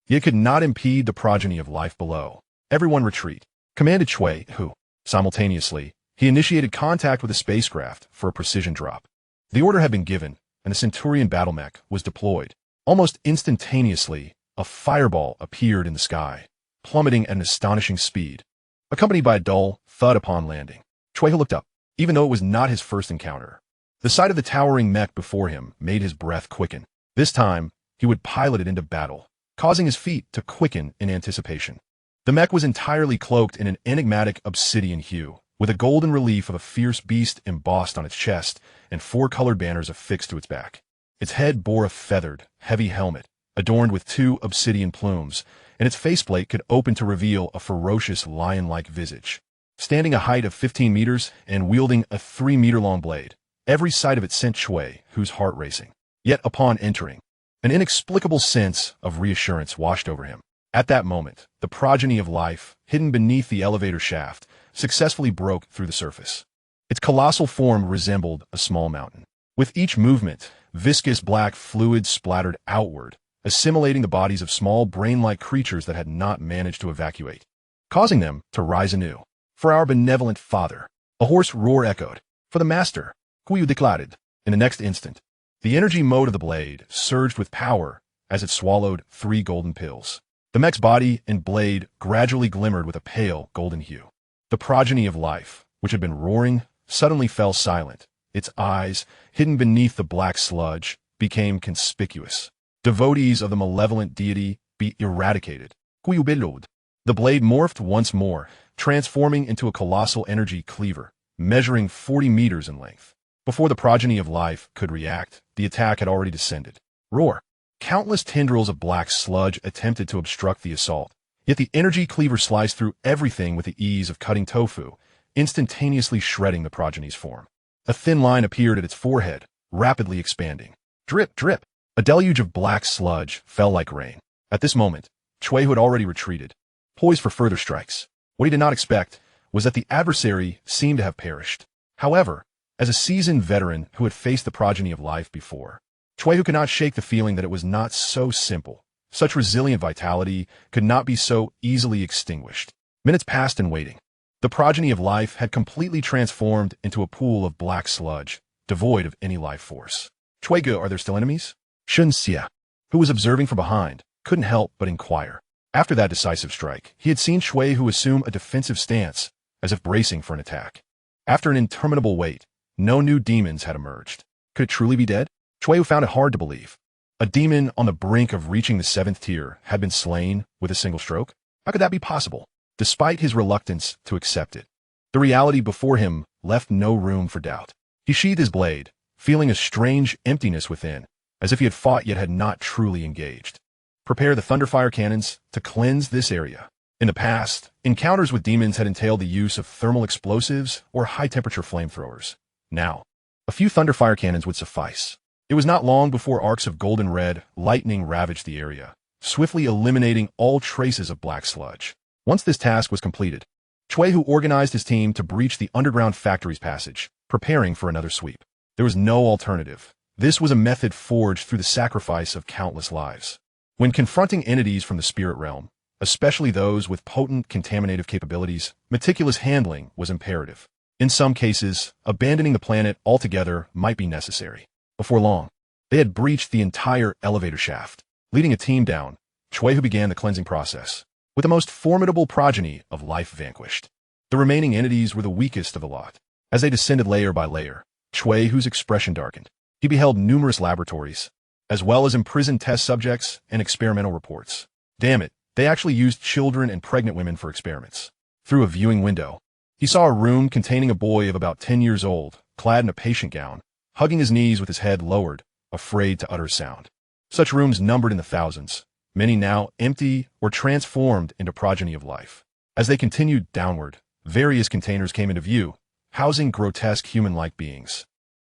It could not impede the progeny of life below. Everyone retreat, commanded Chuehu. Simultaneously, he initiated contact with the spacecraft for a precision drop. The order had been given, and the Centurion battle mech was deployed. Almost instantaneously, a fireball appeared in the sky, plummeting at an astonishing speed, accompanied by a dull thud upon landing. Chuehu looked up, even though it was not his first encounter. The sight of the towering mech before him made his breath quicken. This time, he would pilot it into battle, causing his feet to quicken in anticipation. The mech was entirely cloaked in an enigmatic obsidian hue, with a golden relief of a fierce beast embossed on its chest and 4 colored banners affixed to its back. Its head bore a feathered, heavy helmet, adorned with 2 obsidian plumes, and its faceplate could open to reveal a ferocious lion-like visage. Standing a height of 15 meters and wielding a 3-meter-long blade, every sight of it sent Chuehu's heart racing. Yet upon entering, an inexplicable sense of reassurance washed over him. At that moment, the progeny of life, hidden beneath the elevator shaft, successfully broke through the surface. Its colossal form resembled a small mountain. With each movement, viscous black fluid splattered outward, assimilating the bodies of small brain-like creatures that had not managed to evacuate, causing them to rise anew. For our benevolent father, a hoarse roar echoed. For the master, Kuyu declared. In the next instant, the energy mode of the blade surged with power as it swallowed 3 golden pills. The mech's body and blade gradually glimmered with a pale golden hue. The progeny of life, which had been roaring, suddenly fell silent. Its eyes, hidden beneath the black sludge, became conspicuous. Devotees of the malevolent deity be eradicated. The blade morphed once more, transforming into a colossal energy cleaver, measuring 40 meters in length. Before the progeny of life could react, the attack had already descended. Roar! Countless tendrils of black sludge attempted to obstruct the assault, yet the energy cleaver sliced through everything with the ease of cutting tofu, instantaneously shredding the progeny's form. A thin line appeared at its forehead, rapidly expanding. Drip, drip! A deluge of black sludge fell like rain. At this moment, Chuehu had already retreated, poised for further strikes. What he did not expect was that the adversary seemed to have perished. However, as a seasoned veteran who had faced the progeny of life before, Chuehu could not shake the feeling that it was not so simple. Such resilient vitality could not be so easily extinguished. Minutes passed in waiting. The progeny of life had completely transformed into a pool of black sludge, devoid of any life force. Chuehu, are there still enemies? Xia, who was observing from behind, couldn't help but inquire. After that decisive strike, he had seen Chuehu assume a defensive stance, as if bracing for an attack. After an interminable wait, no new demons had emerged. Could it truly be dead? Chuehu found it hard to believe. A demon on the brink of reaching the 7th tier had been slain with a single stroke? How could that be possible? Despite his reluctance to accept it, the reality before him left no room for doubt. He sheathed his blade, feeling a strange emptiness within, as if he had fought yet had not truly engaged. Prepare the Thunderfire cannons to cleanse this area. In the past, encounters with demons had entailed the use of thermal explosives or high-temperature flamethrowers. Now, a few Thunderfire cannons would suffice. It was not long before arcs of golden red lightning ravaged the area, swiftly eliminating all traces of black sludge. Once this task was completed, Chuehu organized his team to breach the underground factory's passage, preparing for another sweep. There was no alternative. This was a method forged through the sacrifice of countless lives. When confronting entities from the spirit realm, especially those with potent contaminative capabilities, meticulous handling was imperative. In some cases, abandoning the planet altogether might be necessary. Before long, they had breached the entire elevator shaft. Leading a team down, Chuehu began the cleansing process, with the most formidable progeny of life vanquished. The remaining entities were the weakest of the lot. As they descended layer by layer, Chuehu's expression darkened. He beheld numerous laboratories, as well as imprisoned test subjects and experimental reports. Damn it, they actually used children and pregnant women for experiments. Through a viewing window, he saw a room containing a boy of about 10 years old, clad in a patient gown, hugging his knees with his head lowered, afraid to utter sound. Such rooms numbered in the thousands, many now empty or transformed into progeny of life. As they continued downward, various containers came into view, housing grotesque human-like beings.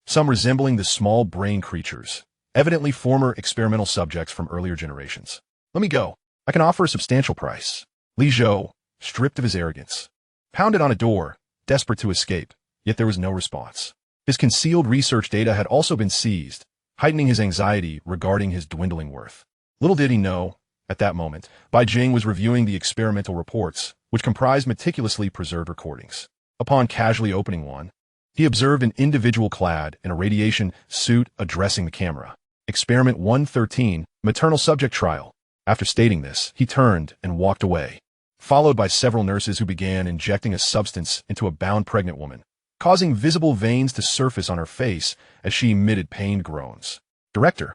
Some resembling the small brain creatures, evidently former experimental subjects from earlier generations. Let me go. I can offer a substantial price. Li Zhou, stripped of his arrogance, pounded on a door, desperate to escape, yet there was no response. His concealed research data had also been seized, heightening his anxiety regarding his dwindling worth. Little did he know, at that moment, Bai Jing was reviewing the experimental reports, which comprised meticulously preserved recordings. Upon casually opening one, he observed an individual clad in a radiation suit addressing the camera. Experiment 113, Maternal Subject Trial. After stating this, he turned and walked away, followed by several nurses who began injecting a substance into a bound pregnant woman, causing visible veins to surface on her face as she emitted pained groans. Director,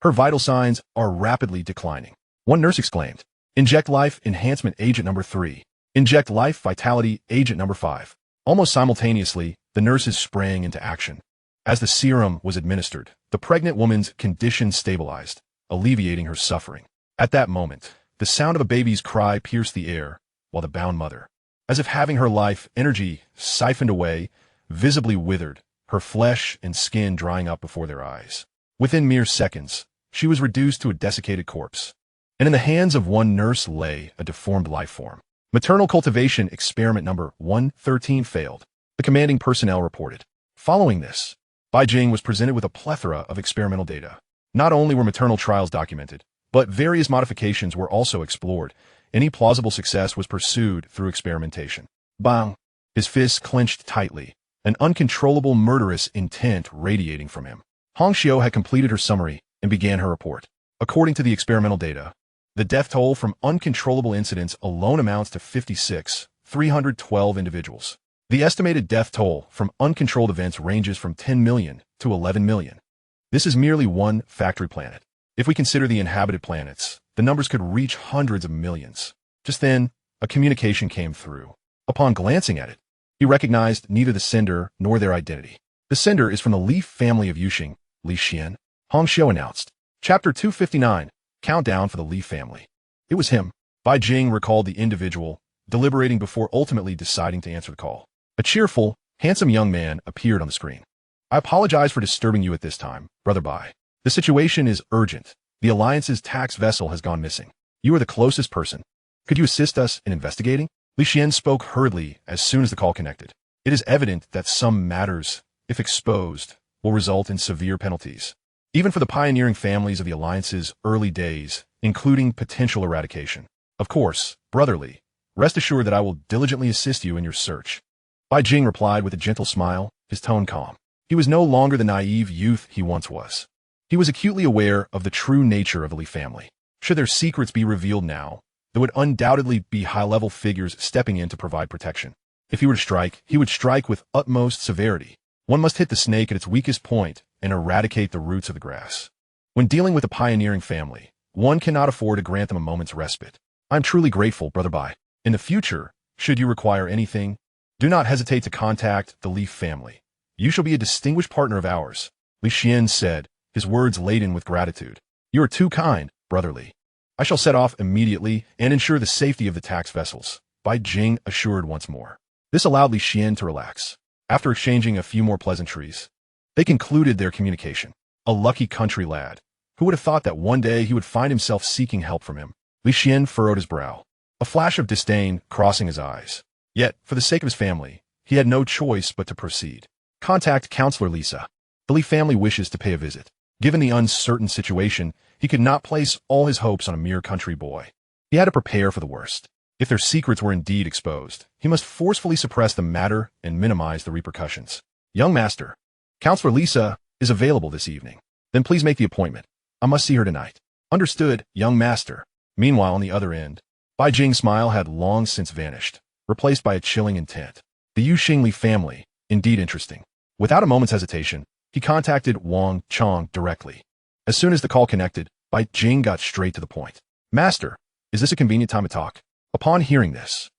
her vital signs are rapidly declining. One nurse exclaimed. Inject life enhancement agent number 3. Inject life vitality agent number 5. Almost simultaneously, the nurses sprang into action. As the serum was administered, the pregnant woman's condition stabilized, alleviating her suffering. At that moment, the sound of a baby's cry pierced the air, while the bound mother, as if having her life energy siphoned away, visibly withered, her flesh and skin drying up before their eyes. Within mere seconds, she was reduced to a desiccated corpse, and in the hands of one nurse lay a deformed life form. Maternal cultivation experiment number 113 failed, the commanding personnel reported. Following this, Bai Jing was presented with a plethora of experimental data. Not only were maternal trials documented, but various modifications were also explored. Any plausible success was pursued through experimentation. Bang! His fists clenched tightly, an uncontrollable murderous intent radiating from him. Hong Xiao had completed her summary and began her report. According to the experimental data, the death toll from uncontrollable incidents alone amounts to 56,312 individuals. The estimated death toll from uncontrolled events ranges from 10 million to 11 million. This is merely one factory planet. If we consider the inhabited planets, the numbers could reach hundreds of millions. Just then, a communication came through. Upon glancing at it, he recognized neither the sender nor their identity. The sender is from the Leaf family of Yuxing, Li Xian. Hong Xiao announced. Chapter 259, Countdown for the Leaf family. It was him. Bai Jing recalled the individual, deliberating before ultimately deciding to answer the call. A cheerful, handsome young man appeared on the screen. I apologize for disturbing you at this time, Brother Bai. The situation is urgent. The Alliance's tax vessel has gone missing. You are the closest person. Could you assist us in investigating? Li Xian spoke hurriedly as soon as the call connected. It is evident that some matters, if exposed, will result in severe penalties, even for the pioneering families of the Alliance's early days, including potential eradication. Of course, brotherly, rest assured that I will diligently assist you in your search. Bai Jing replied with a gentle smile, his tone calm. He was no longer the naive youth he once was. He was acutely aware of the true nature of the Li family. Should their secrets be revealed now, there would undoubtedly be high-level figures stepping in to provide protection. If he were to strike, he would strike with utmost severity. One must hit the snake at its weakest point and eradicate the roots of the grass. When dealing with a pioneering family, one cannot afford to grant them a moment's respite. I'm truly grateful, Brother Bai. In the future, should you require anything, do not hesitate to contact the Leaf family. You shall be a distinguished partner of ours, Li Xian said, his words laden with gratitude. You are too kind, brotherly. I shall set off immediately and ensure the safety of the tax vessels, Bai Jing assured once more. This allowed Li Xian to relax. After exchanging a few more pleasantries, they concluded their communication. A lucky country lad. Who would have thought that one day he would find himself seeking help from him? Li Xian furrowed his brow, a flash of disdain crossing his eyes. Yet, for the sake of his family, he had no choice but to proceed. Contact Counselor Lisa. The Li family wishes to pay a visit. Given the uncertain situation, he could not place all his hopes on a mere country boy. He had to prepare for the worst. If their secrets were indeed exposed, he must forcefully suppress the matter and minimize the repercussions. Young master, Counselor Lisa is available this evening. Then please make the appointment. I must see her tonight. Understood, young master. Meanwhile, on the other end, Bai Jing's smile had long since vanished, replaced by a chilling intent. The Yuxing Li family, indeed interesting. Without a moment's hesitation, He contacted Wang Chong directly. As soon as the call connected, Bai Jing got straight to the point. Master, is this a convenient time to talk? Upon hearing this,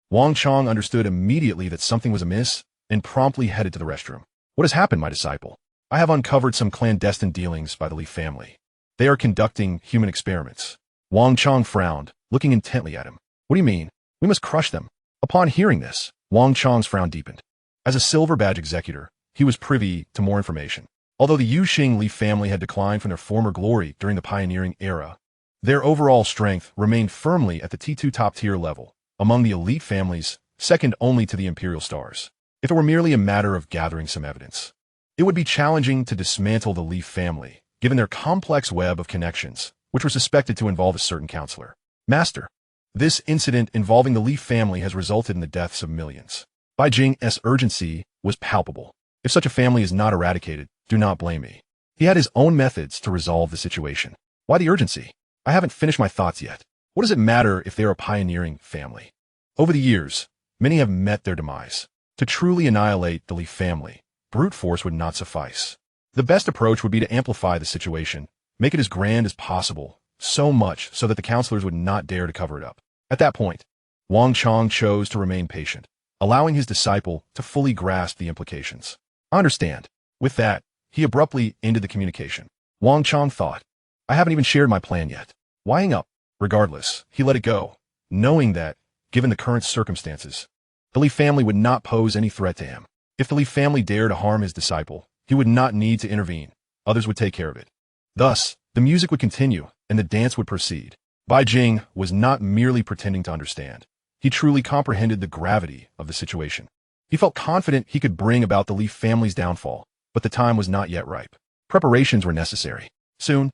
Wang Chong understood immediately that something was amiss and promptly headed to the restroom. What has happened, my disciple? I have uncovered some clandestine dealings by the Li family. They are conducting human experiments. Wang Chong frowned, looking intently at him. What do you mean? We must crush them. Upon hearing this, Wang Chong's frown deepened. As a silver badge executor, he was privy to more information. Although the Yuxing Li family had declined from their former glory during the pioneering era, their overall strength remained firmly at the T2 top-tier level, among the elite families, second only to the Imperial Stars. If it were merely a matter of gathering some evidence, it would be challenging to dismantle the Li family, given their complex web of connections, which were suspected to involve a certain counselor. Master, this incident involving the Li family has resulted in the deaths of millions. Bai Jing's urgency was palpable. If such a family is not eradicated, do not blame me. He had his own methods to resolve the situation. Why the urgency? I haven't finished my thoughts yet. What does it matter if they are a pioneering family? Over the years, many have met their demise. To truly annihilate the Li family, brute force would not suffice. The best approach would be to amplify the situation, make it as grand as possible, so much so that the counselors would not dare to cover it up. At that point, Wang Chong chose to remain patient, allowing his disciple to fully grasp the implications. I understand. With that, he abruptly ended the communication. Wang Chong thought, I haven't even shared my plan yet. Whying up? Regardless, he let it go, knowing that, given the current circumstances, the Li family would not pose any threat to him. If the Li family dared to harm his disciple, he would not need to intervene. Others would take care of it. Thus, the music would continue, and the dance would proceed. Bai Jing was not merely pretending to understand. He truly comprehended the gravity of the situation. He felt confident he could bring about the Li family's downfall, but the time was not yet ripe. Preparations were necessary. Soon,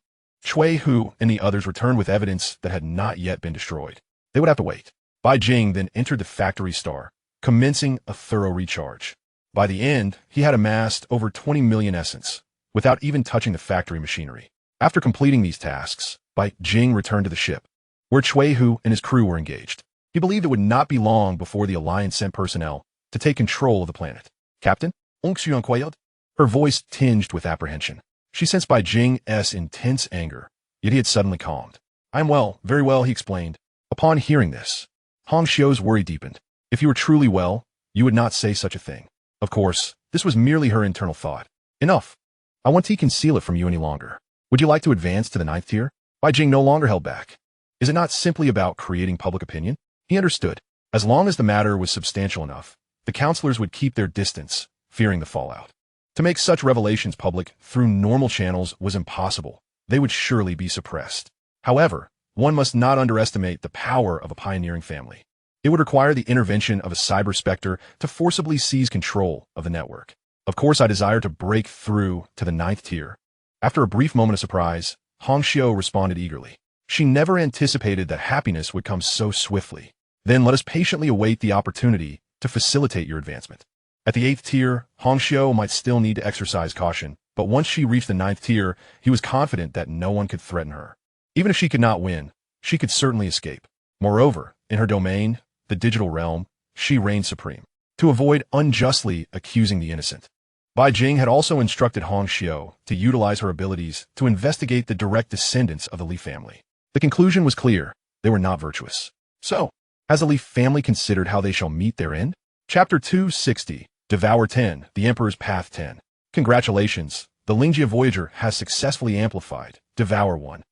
Cui Hu and the others returned with evidence that had not yet been destroyed. They would have to wait. Bai Jing then entered the factory star, commencing a thorough recharge. By the end, he had amassed over 20 million essence, without even touching the factory machinery. After completing these tasks, Bai Jing returned to the ship, where Cui Hu and his crew were engaged. He believed it would not be long before the Alliance sent personnel to take control of the planet. Captain? Her voice tinged with apprehension. She sensed Bai Jing's intense anger, yet he had suddenly calmed. I am well, very well, he explained. Upon hearing this, Hong Xiu's worry deepened. If you were truly well, you would not say such a thing. Of course, this was merely her internal thought. Enough. I want to conceal it from you any longer. Would you like to advance to the 9th tier? Bai Jing no longer held back. Is it not simply about creating public opinion? He understood. As long as the matter was substantial enough, the counselors would keep their distance, fearing the fallout. To make such revelations public through normal channels was impossible. They would surely be suppressed. However, one must not underestimate the power of a pioneering family. It would require the intervention of a cyber specter to forcibly seize control of the network. Of course, I desire to break through to the 9th tier. After a brief moment of surprise, Hong Xiu responded eagerly. She never anticipated that happiness would come so swiftly. Then let us patiently await the opportunity to facilitate your advancement. At the 8th tier, Hong Xiu might still need to exercise caution, but once she reached the 9th tier, he was confident that no one could threaten her. Even if she could not win, she could certainly escape. Moreover, in her domain, the digital realm, she reigned supreme. To avoid unjustly accusing the innocent, Bai Jing had also instructed Hong Xiu to utilize her abilities to investigate the direct descendants of the Li family. The conclusion was clear. They were not virtuous. So, has the Li family considered how they shall meet their end? Chapter 260, Devour 10, The Emperor's Path 10. Congratulations, the Lingjia Voyager has successfully amplified Devour 1.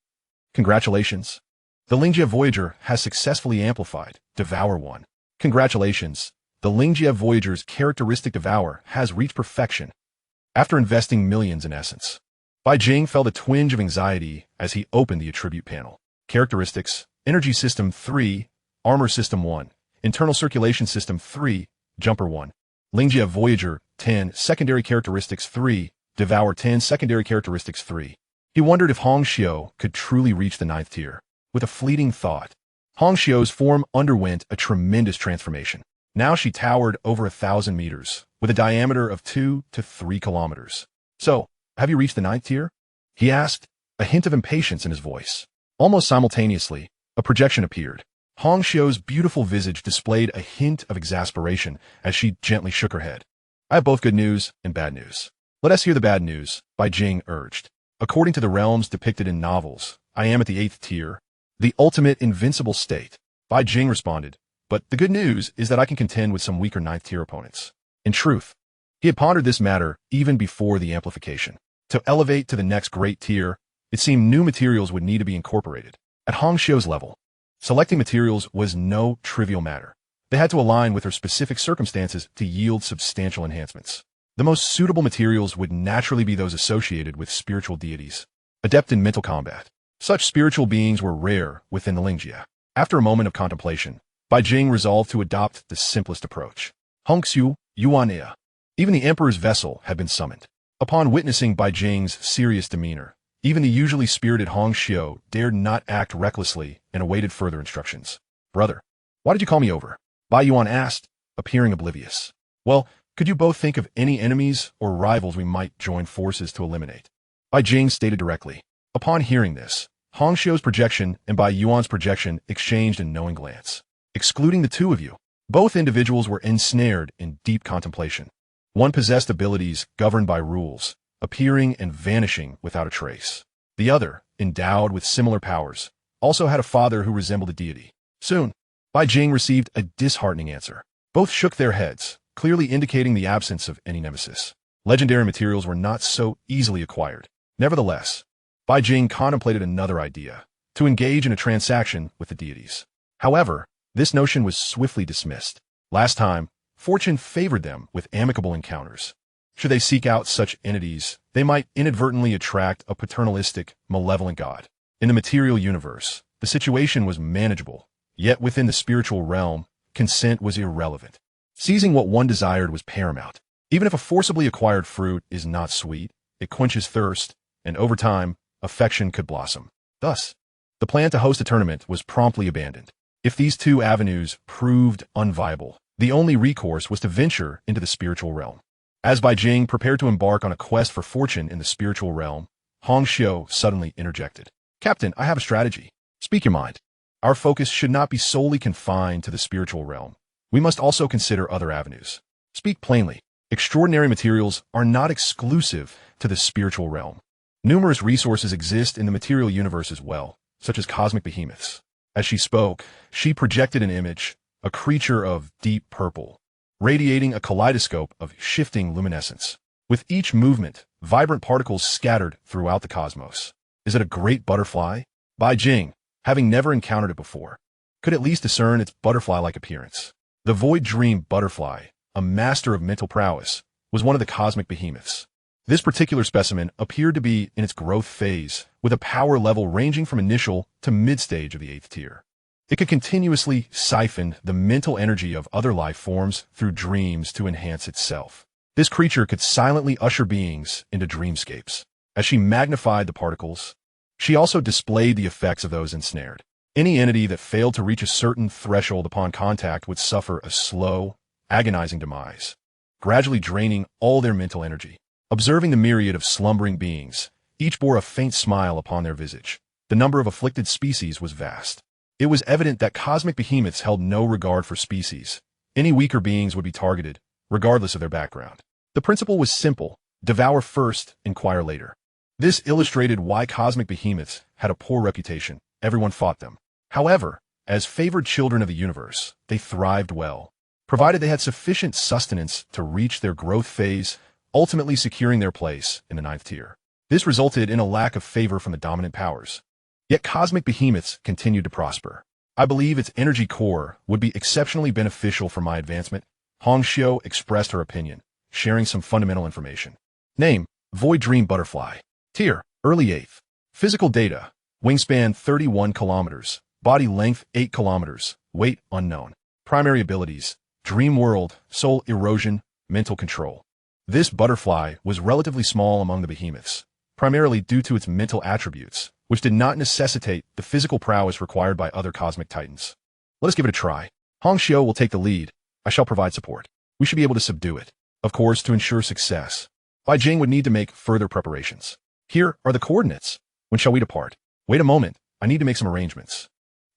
Congratulations. The Lingjia Voyager has successfully amplified Devour 1. Congratulations. The Lingjia Voyager's characteristic Devour has reached perfection. After investing millions in essence, Bai Jing felt a twinge of anxiety as he opened the attribute panel. Characteristics: Energy System 3, Armor System 1, Internal Circulation System 3, Jumper 1. Lingjia Voyager 10, Secondary Characteristics 3, Devour 10, Secondary Characteristics 3. He wondered if Hong Xiu could truly reach the 9th tier. With a fleeting thought, Hong Xiu's form underwent a tremendous transformation. Now she towered over 1,000 meters, with a diameter of 2 to 3 kilometers. So, have you reached the 9th tier? He asked, a hint of impatience in his voice. Almost simultaneously, a projection appeared. Hong Xiu's beautiful visage displayed a hint of exasperation as she gently shook her head. I have both good news and bad news. Let us hear the bad news, Bai Jing urged. According to the realms depicted in novels, I am at the 8th tier, the ultimate invincible state. Bai Jing responded, but the good news is that I can contend with some weaker 9th tier opponents. In truth, he had pondered this matter even before the amplification. To elevate to the next great tier, it seemed new materials would need to be incorporated. At Hong Xiu's level, selecting materials was no trivial matter. They had to align with her specific circumstances to yield substantial enhancements. The most suitable materials would naturally be those associated with spiritual deities, adept in mental combat. Such spiritual beings were rare within the Lingjia. After a moment of contemplation, Bai Jing resolved to adopt the simplest approach. Hong Xiu, Yuan Ea. Even the emperor's vessel had been summoned. Upon witnessing Bai Jing's serious demeanor, even the usually spirited Hong Xiu dared not act recklessly and awaited further instructions. Brother, why did you call me over? Bai Yuan asked, appearing oblivious. Well, could you both think of any enemies or rivals we might join forces to eliminate? Bai Jing stated directly. Upon hearing this, Hong Xiu's projection and Bai Yuan's projection exchanged a knowing glance. Excluding the two of you, both individuals were ensnared in deep contemplation. One possessed abilities governed by rules, appearing and vanishing without a trace. The other, endowed with similar powers, also had a father who resembled a deity. Soon, Bai Jing received a disheartening answer. Both shook their heads, clearly indicating the absence of any nemesis. Legendary materials were not so easily acquired. Nevertheless, Bai Jing contemplated another idea, to engage in a transaction with the deities. However, this notion was swiftly dismissed. Last time, fortune favored them with amicable encounters. Should they seek out such entities, they might inadvertently attract a paternalistic, malevolent god. In the material universe, the situation was manageable, yet within the spiritual realm, consent was irrelevant. Seizing what one desired was paramount. Even if a forcibly acquired fruit is not sweet, it quenches thirst, and over time, affection could blossom. Thus, the plan to host a tournament was promptly abandoned. If these two avenues proved unviable, the only recourse was to venture into the spiritual realm. As Bai Jing prepared to embark on a quest for fortune in the spiritual realm, Hong Xiu suddenly interjected. Captain, I have a strategy. Speak your mind. Our focus should not be solely confined to the spiritual realm. We must also consider other avenues. Speak plainly. Extraordinary materials are not exclusive to the spiritual realm. Numerous resources exist in the material universe as well, such as cosmic behemoths. As she spoke, she projected an image, a creature of deep purple, radiating a kaleidoscope of shifting luminescence. With each movement, vibrant particles scattered throughout the cosmos. Is it a great butterfly? Bai Jing, having never encountered it before, could at least discern its butterfly-like appearance. The Void Dream butterfly, a master of mental prowess, was one of the cosmic behemoths. This particular specimen appeared to be in its growth phase, with a power level ranging from initial to mid-stage of the 8th tier. It could continuously siphon the mental energy of other life forms through dreams to enhance itself. This creature could silently usher beings into dreamscapes. As she magnified the particles, she also displayed the effects of those ensnared. Any entity that failed to reach a certain threshold upon contact would suffer a slow, agonizing demise, gradually draining all their mental energy. Observing the myriad of slumbering beings, each bore a faint smile upon their visage. The number of afflicted species was vast. It was evident that cosmic behemoths held no regard for species. Any weaker beings would be targeted, regardless of their background. The principle was simple: devour first, inquire later. This illustrated why cosmic behemoths had a poor reputation. Everyone fought them. However, as favored children of the universe, they thrived well, provided they had sufficient sustenance to reach their growth phase, ultimately securing their place in the 9th tier. This resulted in a lack of favor from the dominant powers. Yet cosmic behemoths continued to prosper. I believe its energy core would be exceptionally beneficial for my advancement. Hong Xiu expressed her opinion, sharing some fundamental information. Name: Void Dream Butterfly. Tier: Early 8th. Physical data: wingspan 31 kilometers, body length 8 kilometers, weight unknown. Primary abilities: Dream World, Soul Erosion, Mental Control. This butterfly was relatively small among the behemoths, primarily due to its mental attributes, which did not necessitate the physical prowess required by other cosmic titans. Let us give it a try. Hong Xiu will take the lead. I shall provide support. We should be able to subdue it. Of course, to ensure success, Bai Jing would need to make further preparations. Here are the coordinates. When shall we depart? Wait a moment. I need to make some arrangements.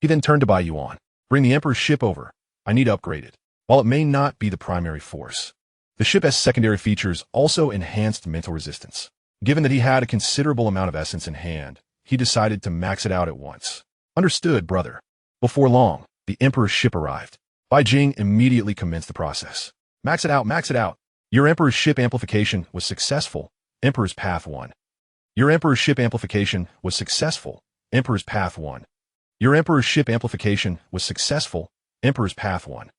He then turned to Bai Yuan. Bring the Emperor's ship over. I need to upgrade it. While it may not be the primary force, The ship's secondary features also enhanced mental resistance. Given that he had a considerable amount of essence in hand, he decided to max it out at once. Understood, brother. Before long, the Emperor's ship arrived. Bai Jing immediately commenced the process. Max it out, max it out. Your Emperor's ship amplification was successful. Emperor's Path 1. Your Emperor's ship amplification was successful. Emperor's Path 1. Your Emperor's ship amplification was successful. Emperor's Path 1.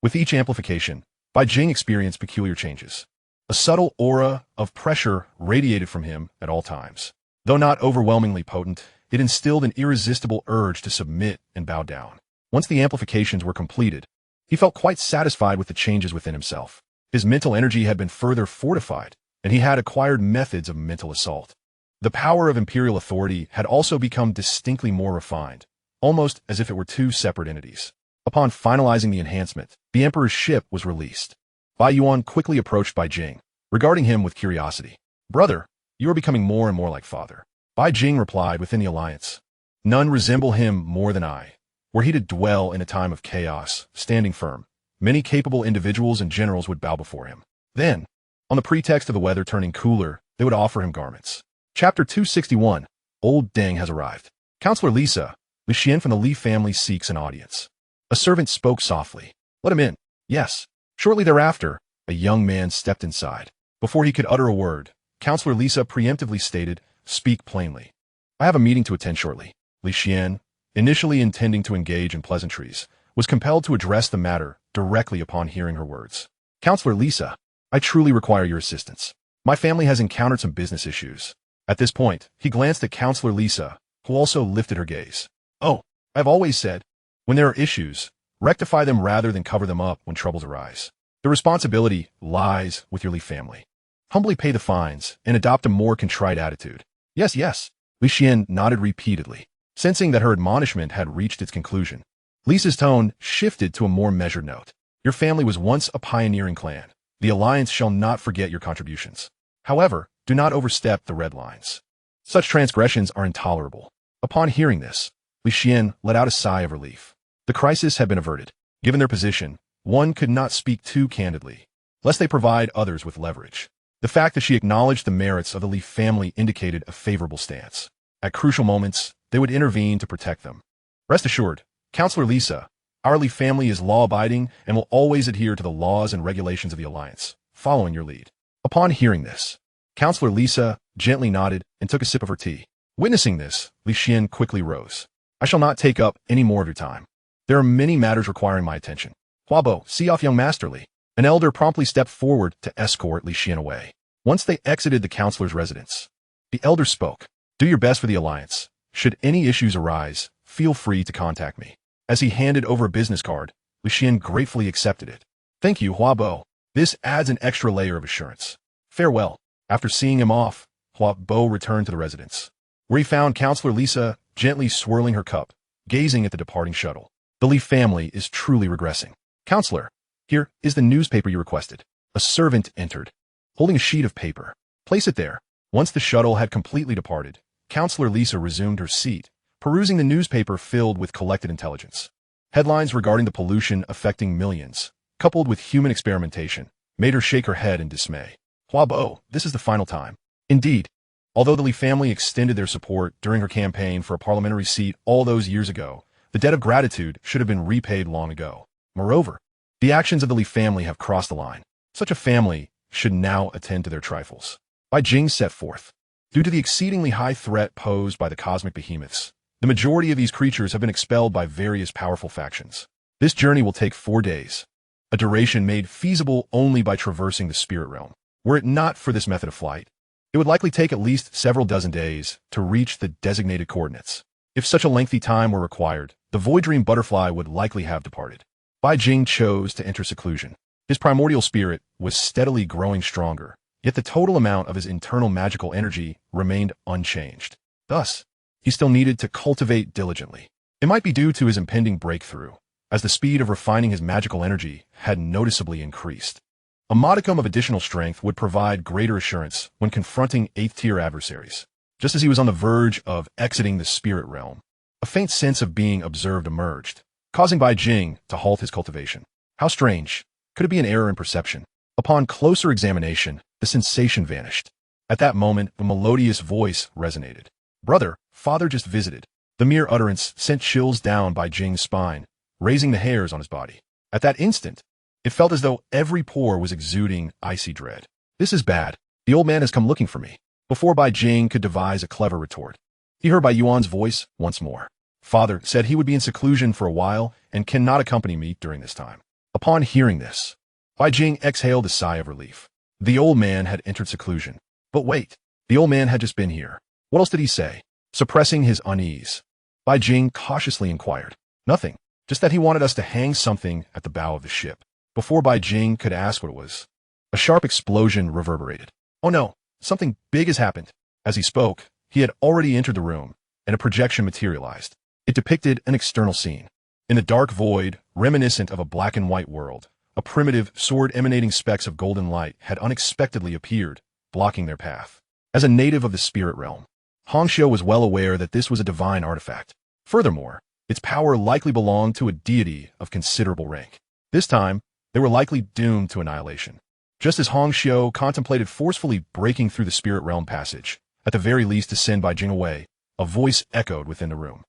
With each amplification, Bai Jing experienced peculiar changes. A subtle aura of pressure radiated from him at all times. Though not overwhelmingly potent, it instilled an irresistible urge to submit and bow down. Once the amplifications were completed, he felt quite satisfied with the changes within himself. His mental energy had been further fortified, and he had acquired methods of mental assault. The power of imperial authority had also become distinctly more refined, almost as if it were two separate entities. Upon finalizing the enhancement, the Emperor's ship was released. Bai Yuan quickly approached Bai Jing, regarding him with curiosity. Brother, you are becoming more and more like father. Bai Jing replied within the alliance. None resemble him more than I. Were he to dwell in a time of chaos, standing firm, many capable individuals and generals would bow before him. Then, on the pretext of the weather turning cooler, they would offer him garments. Chapter 261. Old Deng has arrived. Counselor Lisa, Li Xian from the Li family seeks an audience. A servant spoke softly. Let him in. Yes. Shortly thereafter, a young man stepped inside. Before he could utter a word, Counselor Lisa preemptively stated, Speak plainly. I have a meeting to attend shortly. Li Xian, initially intending to engage in pleasantries, was compelled to address the matter directly upon hearing her words. Counselor Lisa, I truly require your assistance. My family has encountered some business issues. At this point, he glanced at Counselor Lisa, who also lifted her gaze. Oh, I've always said, when there are issues, rectify them rather than cover them up when troubles arise. The responsibility lies with your Li family. Humbly pay the fines and adopt a more contrite attitude. Yes, yes. Li Xian nodded repeatedly, sensing that her admonishment had reached its conclusion. Lisa's tone shifted to a more measured note. Your family was once a pioneering clan. The Alliance shall not forget your contributions. However, do not overstep the red lines. Such transgressions are intolerable. Upon hearing this, Li Xian let out a sigh of relief. The crisis had been averted. Given their position, one could not speak too candidly, lest they provide others with leverage. The fact that she acknowledged the merits of the Li family indicated a favorable stance. At crucial moments, they would intervene to protect them. Rest assured, Counselor Lisa, our Li family is law-abiding and will always adhere to the laws and regulations of the Alliance, following your lead. Upon hearing this, Counselor Lisa gently nodded and took a sip of her tea. Witnessing this, Li Xian quickly rose. I shall not take up any more of your time. There are many matters requiring my attention. Huabo, see off young Master Li. An elder promptly stepped forward to escort Li Xian away. Once they exited the counselor's residence, the elder spoke. Do your best for the Alliance. Should any issues arise, feel free to contact me. As he handed over a business card, Li Xian gratefully accepted it. Thank you, Huabo. This adds an extra layer of assurance. Farewell. After seeing him off, Huabo returned to the residence, where he found Counselor Lisa gently swirling her cup, gazing at the departing shuttle. The Li family is truly regressing. Counselor, here is the newspaper you requested. A servant entered, holding a sheet of paper. Place it there. Once the shuttle had completely departed, Counselor Lisa resumed her seat, perusing the newspaper filled with collected intelligence. Headlines regarding the pollution affecting millions, coupled with human experimentation, made her shake her head in dismay. Huabo, this is the final time. Indeed, although the Li family extended their support during her campaign for a parliamentary seat all those years ago, the debt of gratitude should have been repaid long ago. Moreover, the actions of the Li family have crossed the line. Such a family should now attend to their trifles. Bai Jing set forth. Due to the exceedingly high threat posed by the cosmic behemoths, the majority of these creatures have been expelled by various powerful factions. This journey will take 4 days, a duration made feasible only by traversing the spirit realm. Were it not for this method of flight, it would likely take at least several dozen days to reach the designated coordinates. If such a lengthy time were required, the Void Dream Butterfly would likely have departed. Bai Jing chose to enter seclusion. His primordial spirit was steadily growing stronger, yet the total amount of his internal magical energy remained unchanged. Thus, he still needed to cultivate diligently. It might be due to his impending breakthrough, as the speed of refining his magical energy had noticeably increased. A modicum of additional strength would provide greater assurance when confronting 8th-tier adversaries. Just as he was on the verge of exiting the spirit realm, a faint sense of being observed emerged, causing Bai Jing to halt his cultivation. How strange. Could it be an error in perception? Upon closer examination, the sensation vanished. At that moment, a melodious voice resonated. "Brother, father just visited." The mere utterance sent chills down Bai Jing's spine, raising the hairs on his body. At that instant, it felt as though every pore was exuding icy dread. "This is bad. The old man has come looking for me." Before Bai Jing could devise a clever retort, he heard Bai Yuan's voice once more. "Father said he would be in seclusion for a while and cannot accompany me during this time." Upon hearing this, Bai Jing exhaled a sigh of relief. The old man had entered seclusion. But wait, the old man had just been here. What else did he say? Suppressing his unease, Bai Jing cautiously inquired. "Nothing, just that he wanted us to hang something at the bow of the ship." Before Bai Jing could ask what it was, a sharp explosion reverberated. "Oh no, something big has happened." As he spoke, he had already entered the room, and a projection materialized. It depicted an external scene. In the dark void, reminiscent of a black and white world, a primitive sword emanating specks of golden light had unexpectedly appeared, blocking their path. As a native of the spirit realm, Hongxiu was well aware that this was a divine artifact. Furthermore, its power likely belonged to a deity of considerable rank. This time, they were likely doomed to annihilation. Just as Hongxiu contemplated forcefully breaking through the spirit realm passage, at the very least to send Bai Jing away, a voice echoed within the room.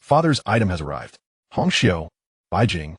"Father's item has arrived." Hongxiu, Bai Jing.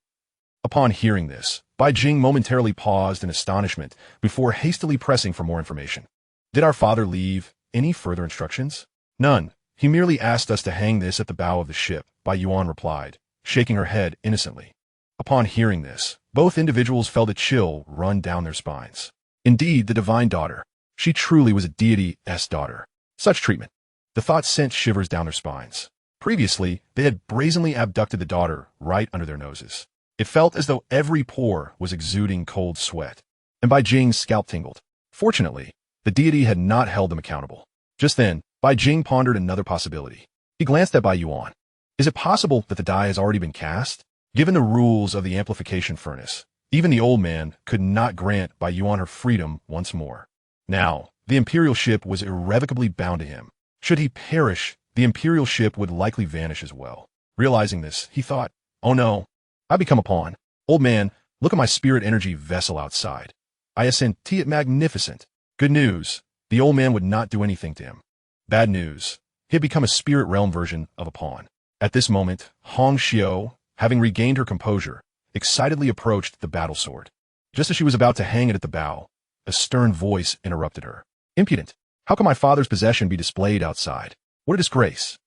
Upon hearing this, Bai Jing momentarily paused in astonishment before hastily pressing for more information. "Did our father leave any further instructions?" "None. He merely asked us to hang this at the bow of the ship," Bai Yuan replied, shaking her head innocently. Upon hearing this, both individuals felt a chill run down their spines. Indeed, the divine daughter. She truly was a deity's daughter. Such treatment. The thought sent shivers down their spines. Previously, they had brazenly abducted the daughter right under their noses. It felt as though every pore was exuding cold sweat, and Bai Jing's scalp tingled. Fortunately, the deity had not held them accountable. Just then, Bai Jing pondered another possibility. He glanced at Bai Yuan. Is it possible that the die has already been cast? Given the rules of the amplification furnace, even the old man could not grant Bai Yuan her freedom once more. Now, the Imperial ship was irrevocably bound to him. Should he perish, the Imperial ship would likely vanish as well. Realizing this, he thought, "Oh no, I become a pawn. Old man, look at my spirit energy vessel outside. I ascend it magnificent." Good news, the old man would not do anything to him. Bad news, he had become a spirit realm version of a pawn. At this moment, Hongxiu, having regained her composure, excitedly approached the battle sword. Just as she was about to hang it at the bow, a stern voice interrupted her. "Impudent! How can my father's possession be displayed outside? What a disgrace!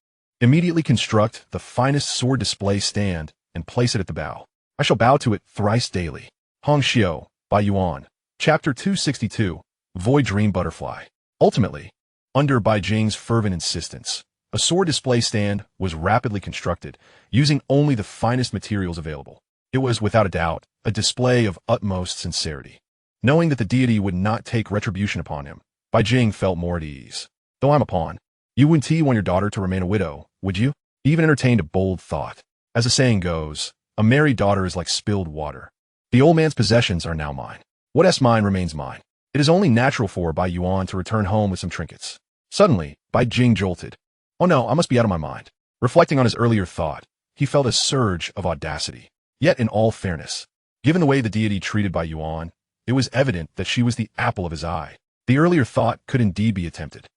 Immediately construct the finest sword display stand and place it at the bow. I shall bow to it thrice daily." Hongxiu, Bai Yuan. Chapter 262, Void Dream Butterfly. Ultimately, under Bai Jing's fervent insistence, a sword display stand was rapidly constructed, using only the finest materials available. It was, without a doubt, a display of utmost sincerity. Knowing that the deity would not take retribution upon him, Bai Jing felt more at ease. "Though I'm a pawn, you wouldn't want your daughter to remain a widow, would you?" He even entertained a bold thought. As the saying goes, a married daughter is like spilled water. The old man's possessions are now mine. What's mine remains mine. It is only natural for Bai Yuan to return home with some trinkets. Suddenly, Bai Jing jolted. "Oh no, I must be out of my mind." Reflecting on his earlier thought, he felt a surge of audacity. Yet in all fairness, given the way the deity treated Bai Yuan, it was evident that she was the apple of his eye. The earlier thought could indeed be attempted.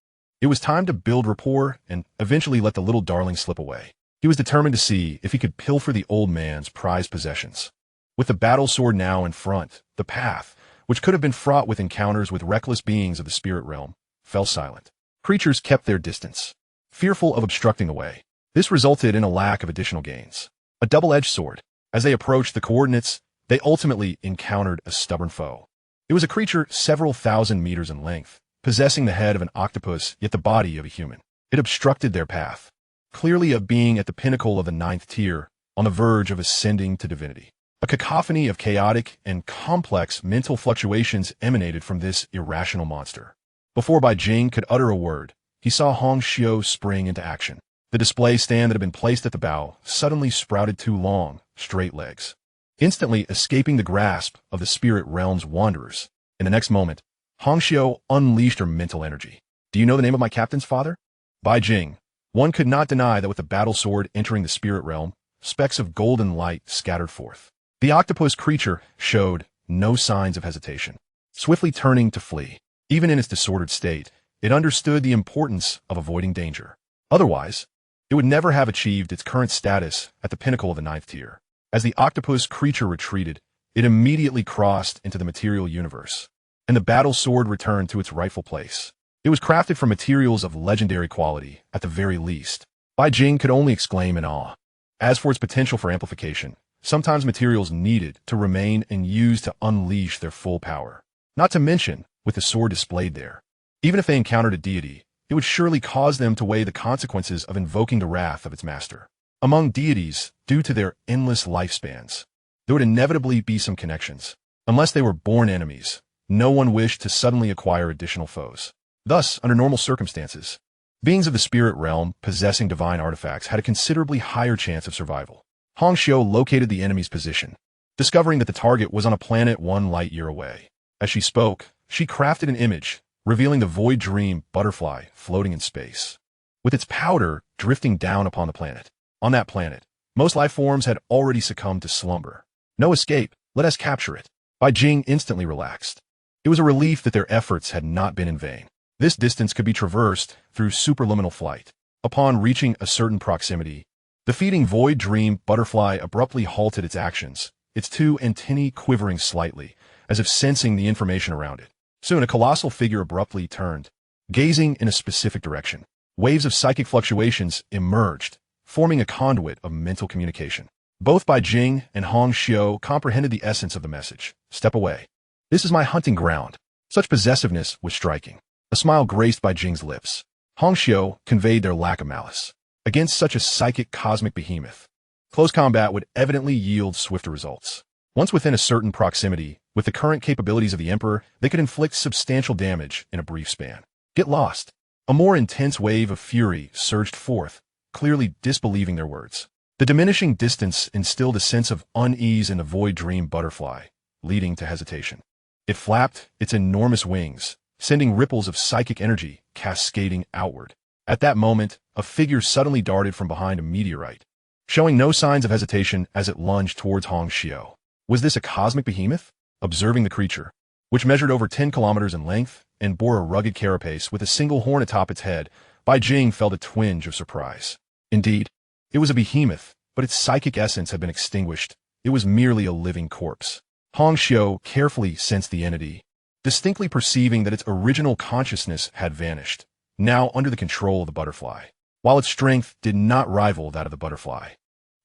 It was time to build rapport and eventually let the little darling slip away. He was determined to see if he could pilfer the old man's prized possessions. With the battle sword now in front, the path, which could have been fraught with encounters with reckless beings of the spirit realm, fell silent. Creatures kept their distance, fearful of obstructing the way. This resulted in a lack of additional gains. A double-edged sword. As they approached the coordinates, they ultimately encountered a stubborn foe. It was a creature several thousand meters in length, possessing the head of an octopus yet the body of a human. It obstructed their path. Clearly a being at the pinnacle of the 9th tier, on the verge of ascending to divinity. A cacophony of chaotic and complex mental fluctuations emanated from this irrational monster. Before Bai Jing could utter a word, he saw Hongxiu spring into action. The display stand that had been placed at the bow suddenly sprouted 2 long, straight legs, instantly escaping the grasp of the spirit realm's wanderers. In the next moment, Hongxiu unleashed her mental energy. "Do you know the name of my captain's father?" Bai Jing. One could not deny that with the battle sword entering the spirit realm, specks of golden light scattered forth. The octopus creature showed no signs of hesitation. swiftly turning to flee. Even in its disordered state, it understood the importance of avoiding danger. Otherwise, it would never have achieved its current status at the pinnacle of the 9th tier. As the octopus creature retreated, it immediately crossed into the material universe, and the battle sword returned to its rightful place. It was crafted from materials of legendary quality, at the very least. Bai Jing could only exclaim in awe. As for its potential for amplification, sometimes materials needed to remain and used to unleash their full power. Not to mention, with the sword displayed there, even if they encountered a deity, it would surely cause them to weigh the consequences of invoking the wrath of its master. Among deities, due to their endless lifespans, there would inevitably be some connections. Unless they were born enemies, no one wished to suddenly acquire additional foes. Thus, under normal circumstances, beings of the spirit realm possessing divine artifacts had a considerably higher chance of survival. Hong Xiu located the enemy's position, discovering that the target was on a planet 1 light-year away. As she spoke, she crafted an image, revealing the Void Dream butterfly floating in space, with its powder drifting down upon the planet. On that planet, most life forms had already succumbed to slumber. No escape, let us capture it. Bai Jing instantly relaxed. It was a relief that their efforts had not been in vain. This distance could be traversed through superliminal flight. Upon reaching a certain proximity, the feeding Void Dream butterfly abruptly halted its actions, its two antennae quivering slightly, as if sensing the information around it. Soon a colossal figure abruptly turned, gazing in a specific direction. Waves of psychic fluctuations emerged, forming a conduit of mental communication. Both Bai Jing and Hong Xiu comprehended the essence of the message. Step away. This is my hunting ground. Such possessiveness was striking. A smile graced Bai Jing's lips. Hong Xiu conveyed their lack of malice. Against such a psychic cosmic behemoth, close combat would evidently yield swifter results. Once within a certain proximity, with the current capabilities of the Emperor, they could inflict substantial damage in a brief span. Get lost. A more intense wave of fury surged forth, clearly disbelieving their words. The diminishing distance instilled a sense of unease in the Void Dream butterfly, leading to hesitation. It flapped its enormous wings, sending ripples of psychic energy cascading outward. At that moment, a figure suddenly darted from behind a meteorite, showing no signs of hesitation as it lunged towards Hong Xiu. Was this a cosmic behemoth? Observing the creature, which measured over 10 kilometers in length and bore a rugged carapace with a single horn atop its head, Bai Jing felt a twinge of surprise. Indeed, it was a behemoth, but its psychic essence had been extinguished. It was merely a living corpse. Hong Xiu carefully sensed the entity, distinctly perceiving that its original consciousness had vanished, now under the control of the butterfly. While its strength did not rival that of the butterfly,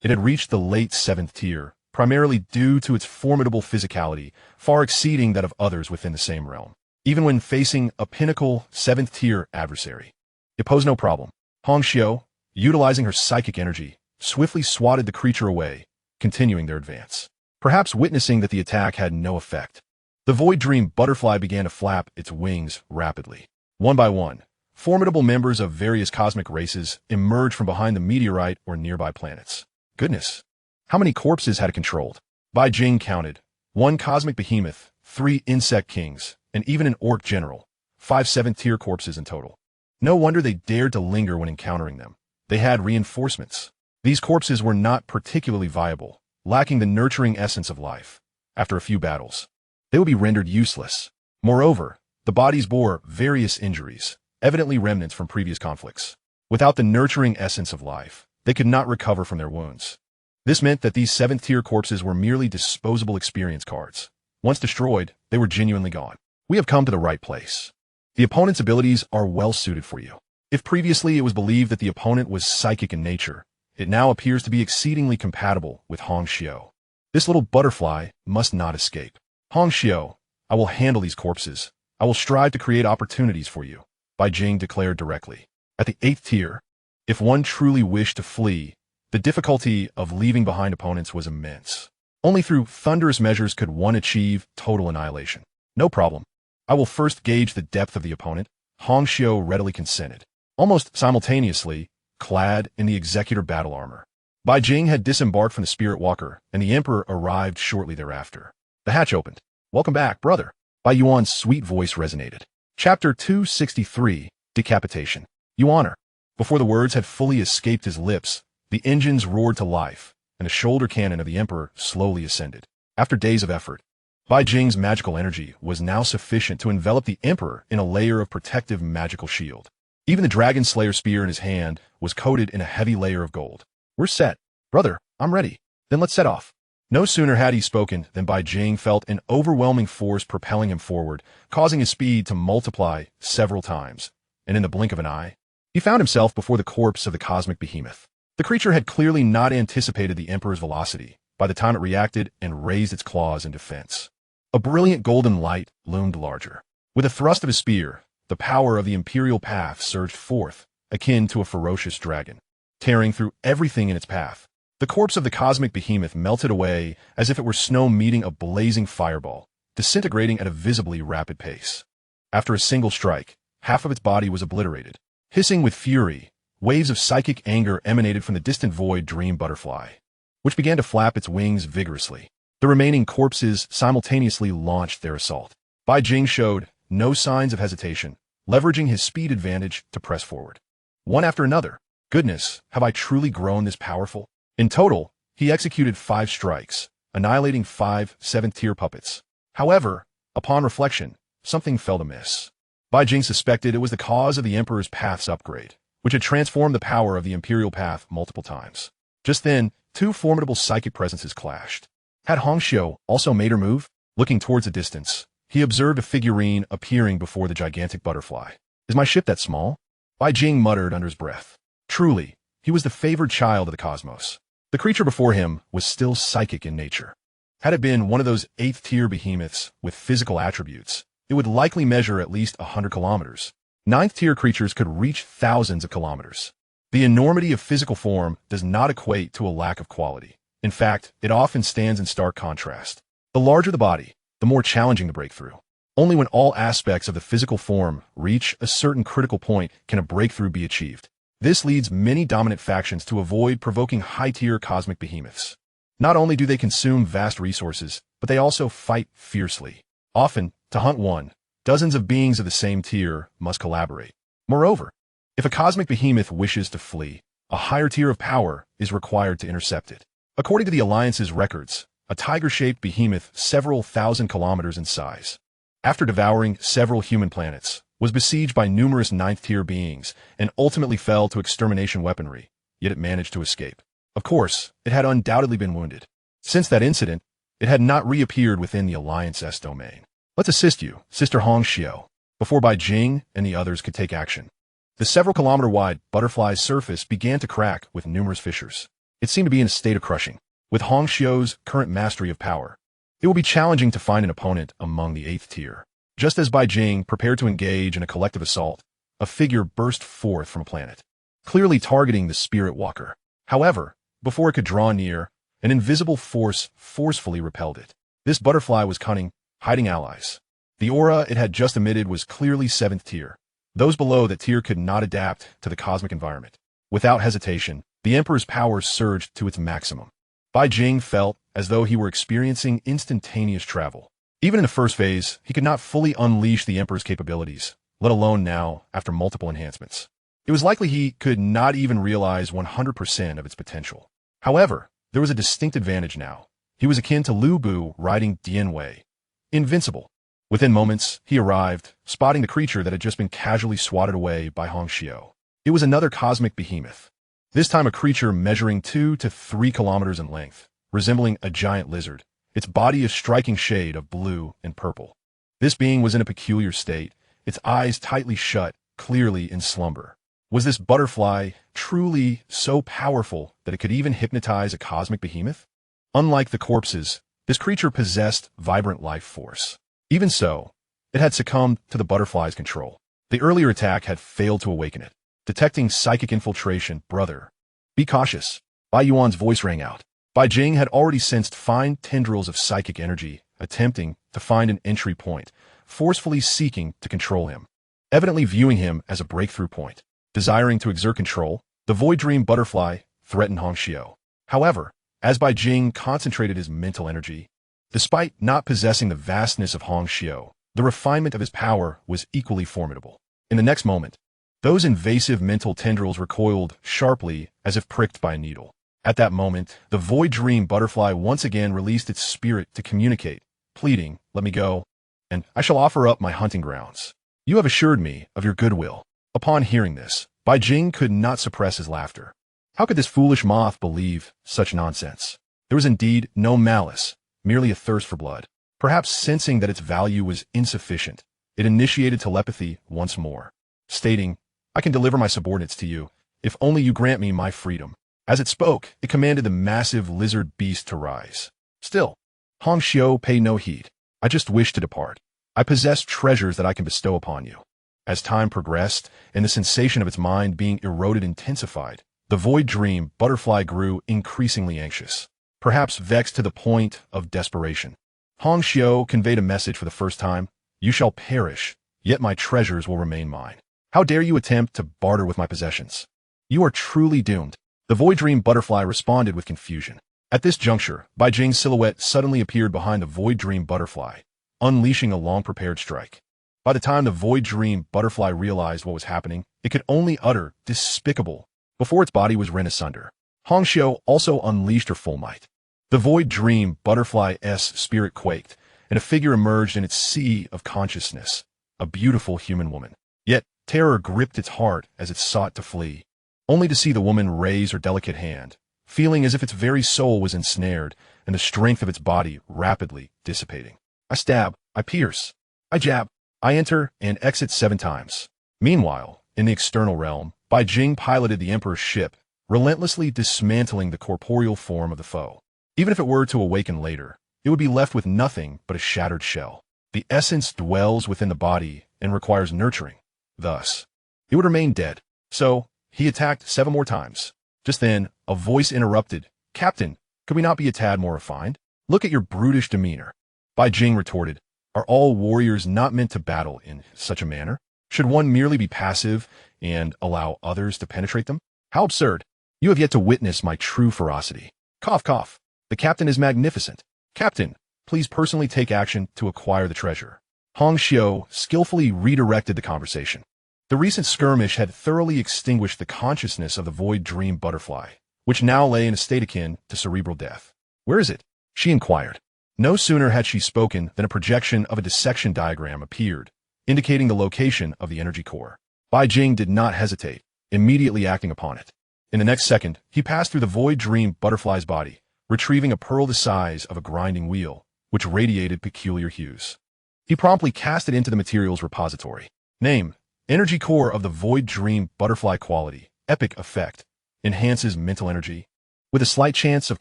it had reached the late 7th tier, primarily due to its formidable physicality, far exceeding that of others within the same realm. Even when facing a pinnacle 7th tier adversary, it posed no problem. Hong Xiu, utilizing her psychic energy, swiftly swatted the creature away, continuing their advance. Perhaps witnessing that the attack had no effect, the Void Dream butterfly began to flap its wings rapidly. One by one, formidable members of various cosmic races emerged from behind the meteorite or nearby planets. Goodness! How many corpses had it controlled? Bai Jing counted. 1 cosmic behemoth, 3 insect kings, and even an orc general. 5 7th-tier corpses in total. No wonder they dared to linger when encountering them. They had reinforcements. These corpses were not particularly viable, lacking the nurturing essence of life. After a few battles, they would be rendered useless. Moreover, the bodies bore various injuries, evidently remnants from previous conflicts. Without the nurturing essence of life, they could not recover from their wounds. This meant that these 7th-tier corpses were merely disposable experience cards. Once destroyed, they were genuinely gone. We have come to the right place. The opponent's abilities are well suited for you. If previously it was believed that the opponent was psychic in nature, it now appears to be exceedingly compatible with Hong Xiu. This little butterfly must not escape. Hong Xiu, I will handle these corpses. I will strive to create opportunities for you, Bai Jing declared directly. At the 8th tier, if one truly wished to flee, the difficulty of leaving behind opponents was immense. Only through thunderous measures could one achieve total annihilation. No problem. I will first gauge the depth of the opponent. Hong Xiu readily consented. Almost simultaneously, clad in the executor battle armor, Bai Jing had disembarked from the Spirit Walker, and the Emperor arrived shortly thereafter. The hatch opened. Welcome back, brother. Bai Yuan's sweet voice resonated. Chapter 263, Decapitation. You honor. Before the words had fully escaped his lips, the engines roared to life, and the shoulder cannon of the Emperor slowly ascended. After days of effort, Bai Jing's magical energy was now sufficient to envelop the Emperor in a layer of protective magical shield. Even the Dragon Slayer spear in his hand was coated in a heavy layer of gold. "We're set. Brother, I'm ready. Then let's set off." No sooner had he spoken than Bai Jing felt an overwhelming force propelling him forward, causing his speed to multiply several times. And in the blink of an eye, he found himself before the corpse of the cosmic behemoth. The creature had clearly not anticipated the Emperor's velocity by the time it reacted and raised its claws in defense. A brilliant golden light loomed larger. With a thrust of his spear, the power of the Imperial path surged forth, akin to a ferocious dragon, tearing through everything in its path. The corpse of the cosmic behemoth melted away as if it were snow meeting a blazing fireball, disintegrating at a visibly rapid pace. After a single strike, half of its body was obliterated. Hissing with fury, waves of psychic anger emanated from the distant void dream butterfly, which began to flap its wings vigorously. The remaining corpses simultaneously launched their assault. Bai Jing showed no signs of hesitation, leveraging his speed advantage to press forward. One after another. Goodness, have I truly grown this powerful? In total, he executed 5 strikes, annihilating 5 7th-tier puppets. However, upon reflection, something felt amiss. Bai Jing suspected it was the cause of the Emperor's Path's upgrade, which had transformed the power of the Imperial Path multiple times. Just then, 2 formidable psychic presences clashed. Had Hongxiu also made her move? Looking towards the distance, he observed a figurine appearing before the gigantic butterfly. "Is my ship that small?" Bai Jing muttered under his breath. Truly, he was the favored child of the cosmos. The creature before him was still psychic in nature. Had it been one of those 8th-tier behemoths with physical attributes, it would likely measure at least 100 kilometers. 9th-tier creatures could reach thousands of kilometers. The enormity of physical form does not equate to a lack of quality. In fact, it often stands in stark contrast. The larger the body, the more challenging the breakthrough. Only when all aspects of the physical form reach a certain critical point can a breakthrough be achieved. This leads many dominant factions to avoid provoking high-tier cosmic behemoths. Not only do they consume vast resources, but they also fight fiercely. Often, to hunt one, dozens of beings of the same tier must collaborate. Moreover, if a cosmic behemoth wishes to flee, a higher tier of power is required to intercept it. According to the Alliance's records, a tiger-shaped behemoth several thousand kilometers in size, after devouring several human planets, was besieged by numerous 9th-tier beings and ultimately fell to extermination weaponry, yet it managed to escape. Of course, it had undoubtedly been wounded. Since that incident, it had not reappeared within the Alliance's domain. "Let's assist you, Sister Hongxiu," before Bai Jing and the others could take action. The several-kilometer-wide butterfly's surface began to crack with numerous fissures. It seemed to be in a state of crushing. With Hongxiu's current mastery of power, it will be challenging to find an opponent among the 8th tier. Just as Bai Jing prepared to engage in a collective assault, a figure burst forth from a planet, clearly targeting the spirit walker. However, before it could draw near, an invisible force forcefully repelled it. This butterfly was cunning, hiding allies. The aura it had just emitted was clearly 7th tier. Those below that tier could not adapt to the cosmic environment. Without hesitation, the Emperor's power surged to its maximum. Bai Jing felt as though he were experiencing instantaneous travel. Even in the first phase, he could not fully unleash the Emperor's capabilities, let alone now after multiple enhancements. It was likely he could not even realize 100% of its potential. However, there was a distinct advantage now. He was akin to Lu Bu riding Dian Wei. Invincible. Within moments, he arrived, spotting the creature that had just been casually swatted away by Hongxiu. It was another cosmic behemoth. This time a creature measuring 2 to 3 kilometers in length, resembling a giant lizard, its body a striking shade of blue and purple. This being was in a peculiar state, its eyes tightly shut, clearly in slumber. Was this butterfly truly so powerful that it could even hypnotize a cosmic behemoth? Unlike the corpses, this creature possessed vibrant life force. Even so, it had succumbed to the butterfly's control. The earlier attack had failed to awaken it. Detecting psychic infiltration, brother. Be cautious. Bai Yuan's voice rang out. Bai Jing had already sensed fine tendrils of psychic energy, attempting to find an entry point, forcefully seeking to control him, evidently viewing him as a breakthrough point. Desiring to exert control, the Void Dream Butterfly threatened Hongxiu. However, as Bai Jing concentrated his mental energy, despite not possessing the vastness of Hongxiu, the refinement of his power was equally formidable. In the next moment, those invasive mental tendrils recoiled sharply as if pricked by a needle. At that moment, the Void Dream Butterfly once again released its spirit to communicate, pleading, "Let me go, and I shall offer up my hunting grounds. You have assured me of your goodwill." Upon hearing this, Bai Jing could not suppress his laughter. How could this foolish moth believe such nonsense? There was indeed no malice, merely a thirst for blood. Perhaps sensing that its value was insufficient, it initiated telepathy once more, stating, "I can deliver my subordinates to you, if only you grant me my freedom." As it spoke, it commanded the massive lizard beast to rise. Still, Hong Xiu paid no heed. "I just wish to depart. I possess treasures that I can bestow upon you." As time progressed, and the sensation of its mind being eroded intensified, the void dream butterfly grew increasingly anxious, perhaps vexed to the point of desperation. Hong Xiu conveyed a message for the first time: "You shall perish, yet my treasures will remain mine. How dare you attempt to barter with my possessions? You are truly doomed." The void dream butterfly responded with confusion. At this juncture, Bai Jing's silhouette suddenly appeared behind the void dream butterfly, unleashing a long-prepared strike. By the time the void dream butterfly realized what was happening, it could only utter "despicable" before its body was rent asunder. Hong Xiu also unleashed her full might. The void dream butterfly's spirit quaked, and a figure emerged in its sea of consciousness, a beautiful human woman. Yet terror gripped its heart as it sought to flee, only to see the woman raise her delicate hand, feeling as if its very soul was ensnared and the strength of its body rapidly dissipating. I stab, I pierce, I jab, I enter and exit 7 times. Meanwhile, in the external realm, Bai Jing piloted the Emperor's ship, relentlessly dismantling the corporeal form of the foe. Even if it were to awaken later, it would be left with nothing but a shattered shell. The essence dwells within the body and requires nurturing. Thus, it would remain dead. So, he attacked 7 more times. Just then, a voice interrupted, "Captain, could we not be a tad more refined? Look at your brutish demeanor." Bai Jing retorted, "Are all warriors not meant to battle in such a manner? Should one merely be passive and allow others to penetrate them? How absurd! You have yet to witness my true ferocity." Cough, cough. "The captain is magnificent. Captain, please personally take action to acquire the treasure." Hong Xiu skillfully redirected the conversation. The recent skirmish had thoroughly extinguished the consciousness of the void dream butterfly, which now lay in a state akin to cerebral death. "Where is it?" she inquired. No sooner had she spoken than a projection of a dissection diagram appeared, indicating the location of the energy core. Bai Jing did not hesitate, immediately acting upon it. In the next second, he passed through the void dream butterfly's body, retrieving a pearl the size of a grinding wheel, which radiated peculiar hues. He promptly cast it into the materials repository. Name: Energy core of the void dream butterfly. Quality: epic effect, enhances mental energy, with a slight chance of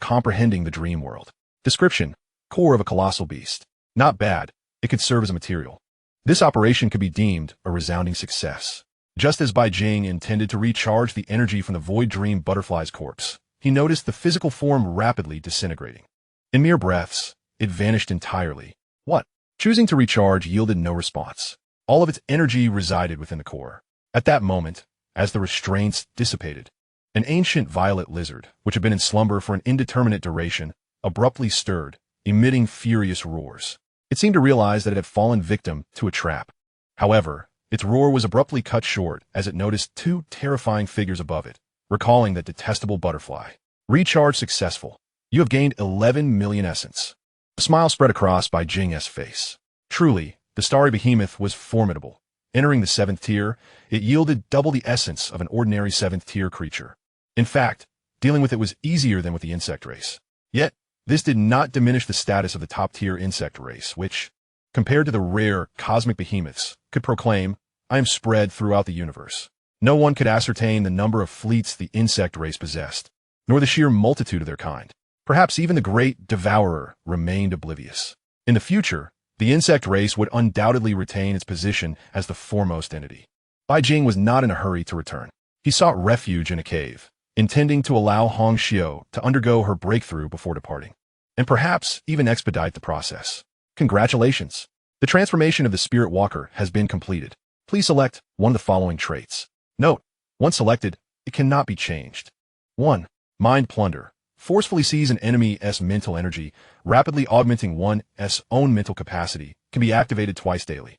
comprehending the dream world. Description: core of a colossal beast. Not bad, it could serve as a material. This operation could be deemed a resounding success. Just as Bai Jing intended to recharge the energy from the void dream butterfly's corpse, he noticed the physical form rapidly disintegrating. In mere breaths, it vanished entirely. What? Choosing to recharge yielded no response. All of its energy resided within the core. At that moment, as the restraints dissipated, an ancient violet lizard, which had been in slumber for an indeterminate duration, abruptly stirred, emitting furious roars. It seemed to realize that it had fallen victim to a trap. However, its roar was abruptly cut short as it noticed 2 terrifying figures above it, recalling that detestable butterfly. Recharge successful. You have gained 11 million essence. A smile spread across Bai Jing's face. Truly, the starry behemoth was formidable. Entering the 7th tier, it yielded double the essence of an ordinary 7th tier creature. In fact, dealing with it was easier than with the insect race. Yet, this did not diminish the status of the top-tier insect race, which, compared to the rare cosmic behemoths, could proclaim, "I am spread throughout the universe." No one could ascertain the number of fleets the insect race possessed, nor the sheer multitude of their kind. Perhaps even the great devourer remained oblivious. In the future, the insect race would undoubtedly retain its position as the foremost entity. Bai Jing was not in a hurry to return. He sought refuge in a cave, intending to allow Hong Xiu to undergo her breakthrough before departing, and perhaps even expedite the process. Congratulations! The transformation of the Spirit Walker has been completed. Please select one of the following traits. Note: once selected, it cannot be changed. 1. Mind Plunder. Forcefully seize an enemy's mental energy, rapidly augmenting one's own mental capacity, can be activated twice daily.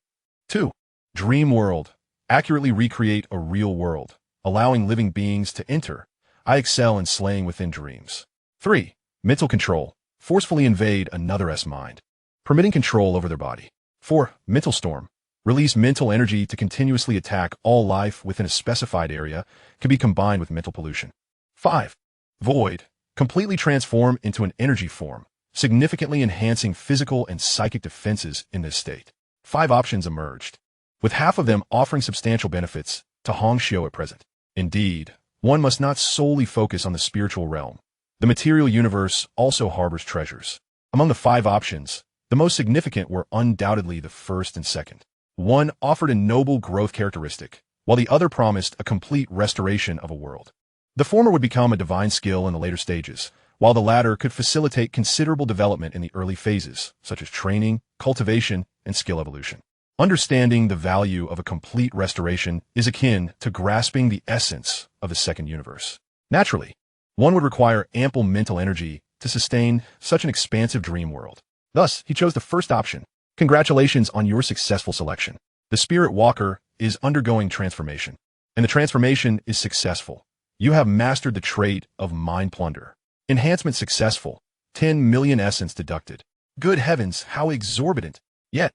2. Dream World. Accurately recreate a real world, allowing living beings to enter. I excel in slaying within dreams. 3. Mental Control. Forcefully invade another's mind. permitting control over their body. 4. Mental storm. Release mental energy to continuously attack all life within a specified area, can be combined with mental pollution. 5. Void. Completely transform into an energy form, significantly enhancing physical and psychic defenses in this state. 5 options emerged, with half of them offering substantial benefits to Hong Xiu at present. Indeed, one must not solely focus on the spiritual realm. The material universe also harbors treasures. Among the 5 options, the most significant were undoubtedly the first and second. One offered a noble growth characteristic, while the other promised a complete restoration of a world. The former would become a divine skill in the later stages, while the latter could facilitate considerable development in the early phases, such as training, cultivation, and skill evolution. Understanding the value of a complete restoration is akin to grasping the essence of the second universe. Naturally, one would require ample mental energy to sustain such an expansive dream world. Thus, he chose the first option. Congratulations on your successful selection. The Spirit Walker is undergoing transformation, and the transformation is successful. You have mastered the trait of Mind Plunder. Enhancement successful. 10 million essence deducted. Good heavens, how exorbitant! Yet,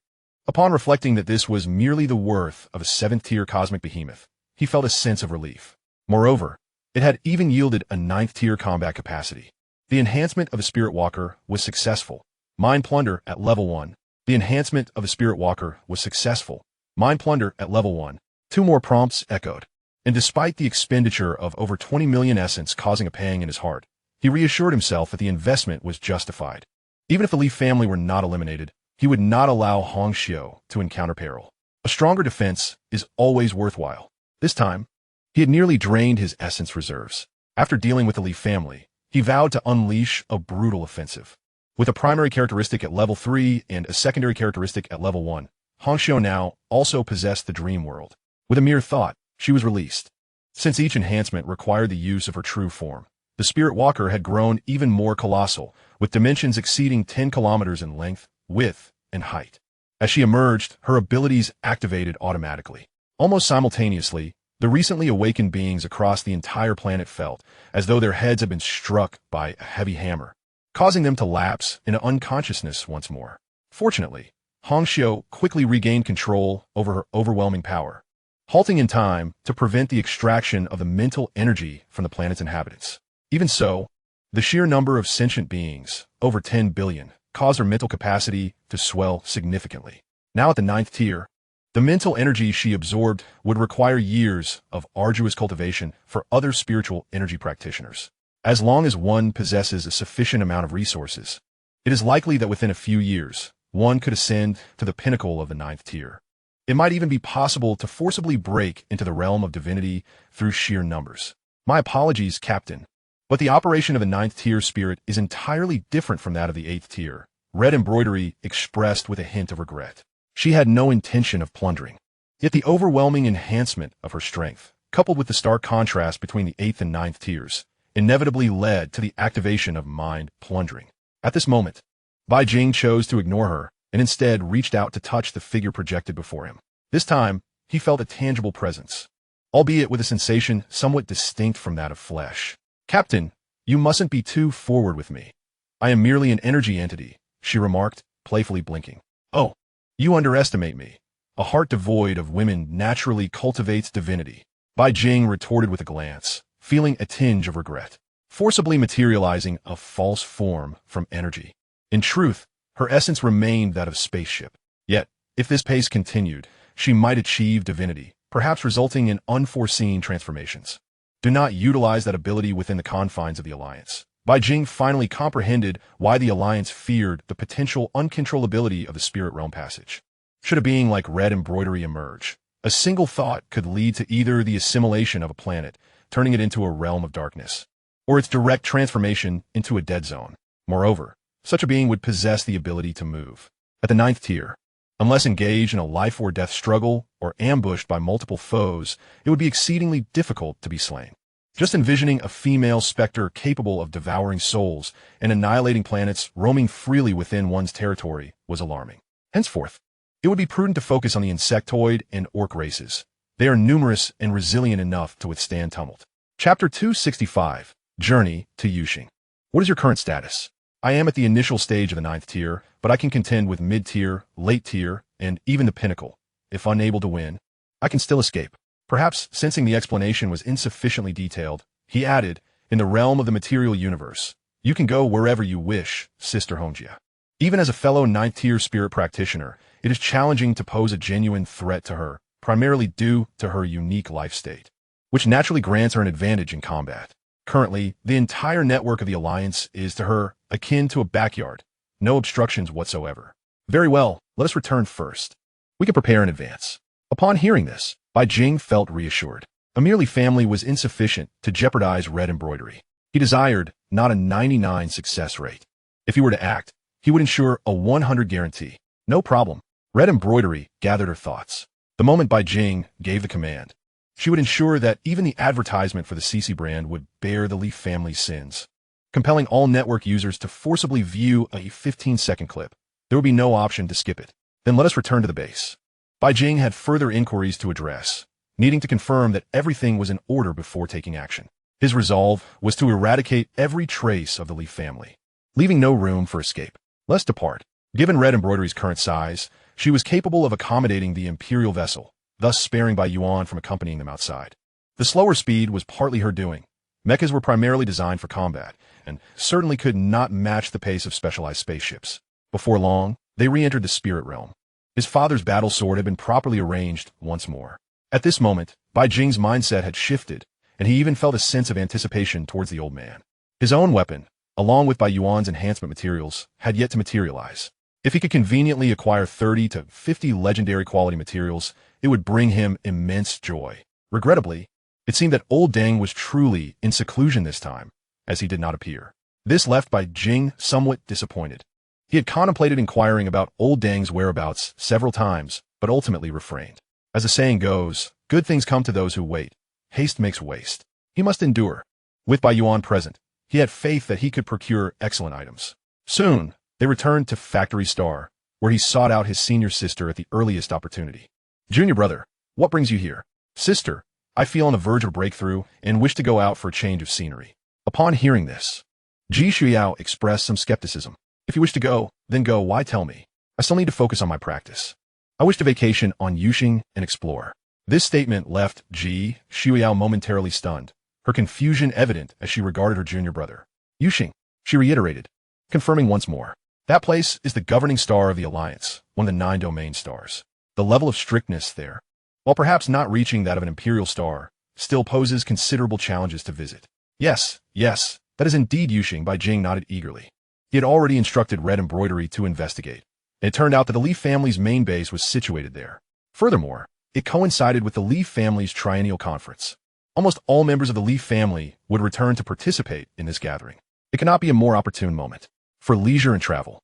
upon reflecting that this was merely the worth of a 7th-tier cosmic behemoth, he felt a sense of relief. Moreover, it had even yielded a 9th-tier combat capacity. The enhancement of a Spirit Walker was successful. Mind Plunder at level 1. The enhancement of a Spirit Walker was successful. Mind Plunder at level 1. 2 more prompts echoed. And despite the expenditure of over 20 million essence causing a pang in his heart, he reassured himself that the investment was justified. Even if the Li family were not eliminated, he would not allow Hong Xiu to encounter peril. A stronger defense is always worthwhile. This time, he had nearly drained his essence reserves. After dealing with the Li family, he vowed to unleash a brutal offensive. With a primary characteristic at level 3 and a secondary characteristic at level 1, Hong Xiu now also possessed the dream world. With a mere thought, she was released. Since each enhancement required the use of her true form, the Spirit Walker had grown even more colossal, with dimensions exceeding 10 kilometers in length, width, and height. As she emerged, her abilities activated automatically. Almost simultaneously, the recently awakened beings across the entire planet felt as though their heads had been struck by a heavy hammer, causing them to lapse into unconsciousness once more. Fortunately, Hong Xiu quickly regained control over her overwhelming power, halting in time to prevent the extraction of the mental energy from the planet's inhabitants. Even so, the sheer number of sentient beings, over 10 billion, caused her mental capacity to swell significantly. Now at the 9th tier, the mental energy she absorbed would require years of arduous cultivation for other spiritual energy practitioners. As long as one possesses a sufficient amount of resources, it is likely that within a few years, one could ascend to the pinnacle of the 9th tier. It might even be possible to forcibly break into the realm of divinity through sheer numbers. My apologies, Captain, but the operation of a 9th tier spirit is entirely different from that of the 8th tier. Red embroidery expressed with a hint of regret. She had no intention of plundering. Yet the overwhelming enhancement of her strength, coupled with the stark contrast between the 8th and 9th tiers, inevitably led to the activation of mind plundering. At this moment, Bai Jing chose to ignore her and instead reached out to touch the figure projected before him. This time, he felt a tangible presence, albeit with a sensation somewhat distinct from that of flesh. Captain, you mustn't be too forward with me. I am merely an energy entity, she remarked, playfully blinking. Oh, you underestimate me. A heart devoid of women naturally cultivates divinity. Bai Jing retorted with a glance, feeling a tinge of regret, forcibly materializing a false form from energy. In truth, her essence remained that of spaceship. Yet, if this pace continued, she might achieve divinity, perhaps resulting in unforeseen transformations. Do not utilize that ability within the confines of the Alliance. Bai Jing finally comprehended why the Alliance feared the potential uncontrollability of the Spirit Realm passage. Should a being like Red Embroidery emerge, a single thought could lead to either the assimilation of a planet, turning it into a realm of darkness, or its direct transformation into a dead zone. Moreover, such a being would possess the ability to move. At the 9th tier, unless engaged in a life-or-death struggle or ambushed by multiple foes, it would be exceedingly difficult to be slain. Just envisioning a female specter capable of devouring souls and annihilating planets roaming freely within one's territory was alarming. Henceforth, it would be prudent to focus on the insectoid and orc races. They are numerous and resilient enough to withstand tumult. Chapter 265, Journey to Yuxing. What is your current status? I am at the initial stage of the 9th tier, but I can contend with mid-tier, late tier, and even the pinnacle. If unable to win, I can still escape. Perhaps sensing the explanation was insufficiently detailed, he added, in the realm of the material universe, you can go wherever you wish, Sister Honjia. Even as a fellow 9th tier spirit practitioner, it is challenging to pose a genuine threat to her, primarily due to her unique life state, which naturally grants her an advantage in combat. Currently, the entire network of the Alliance is to her akin to a backyard, no obstructions whatsoever. Very well, let us return first. We can prepare in advance. Upon hearing this, Bai Jing felt reassured. A merely family was insufficient to jeopardize red embroidery. He desired not a 99 success rate. If he were to act, he would ensure a 100 guarantee. No problem. Red embroidery gathered her thoughts. The moment Bai Jing gave the command, she would ensure that even the advertisement for the CC brand would bear the Leaf family's sins, compelling all network users to forcibly view a 15-second clip. There would be no option to skip it. Then let us return to the base. Bai Jing had further inquiries to address, needing to confirm that everything was in order before taking action. His resolve was to eradicate every trace of the Leaf family, leaving no room for escape. Let's depart. Given Red Embroidery's current size, she was capable of accommodating the Imperial vessel, thus sparing Bai Yuan from accompanying them outside. The slower speed was partly her doing. Mechas were primarily designed for combat, and certainly could not match the pace of specialized spaceships. Before long, they re-entered the spirit realm. His father's battle sword had been properly arranged once more. At this moment, Bai Jing's mindset had shifted, and he even felt a sense of anticipation towards the old man. His own weapon, along with Bai Yuan's enhancement materials, had yet to materialize. If he could conveniently acquire 30 to 50 legendary quality materials, it would bring him immense joy. Regrettably, it seemed that old Deng was truly in seclusion this time, as he did not appear. This left Bai Jing somewhat disappointed. He had contemplated inquiring about old Deng's whereabouts several times, but ultimately refrained. As the saying goes, good things come to those who wait. Haste makes waste. He must endure. With Bai Yuan present, he had faith that he could procure excellent items. Soon, they returned to Factory Star, where he sought out his senior sister at the earliest opportunity. Junior brother, what brings you here? Sister, I feel on the verge of a breakthrough and wish to go out for a change of scenery. Upon hearing this, Ji Shuiyao expressed some skepticism. If you wish to go, then go, why tell me? I still need to focus on my practice. I wish to vacation on Yuxing and explore. This statement left Ji Shuiyao momentarily stunned, her confusion evident as she regarded her junior brother. Yuxing, she reiterated, confirming once more. That place is the governing star of the Alliance, one of the 9 domain stars. The level of strictness there, while perhaps not reaching that of an Imperial star, still poses considerable challenges to visit. Yes, that is indeed Yuxing. Bai Jing nodded eagerly. He had already instructed Red Embroidery to investigate, and it turned out that the Leaf family's main base was situated there. Furthermore, it coincided with the Leaf family's triennial conference. Almost all members of the Leaf family would return to participate in this gathering. It cannot be a more opportune moment. For leisure and travel,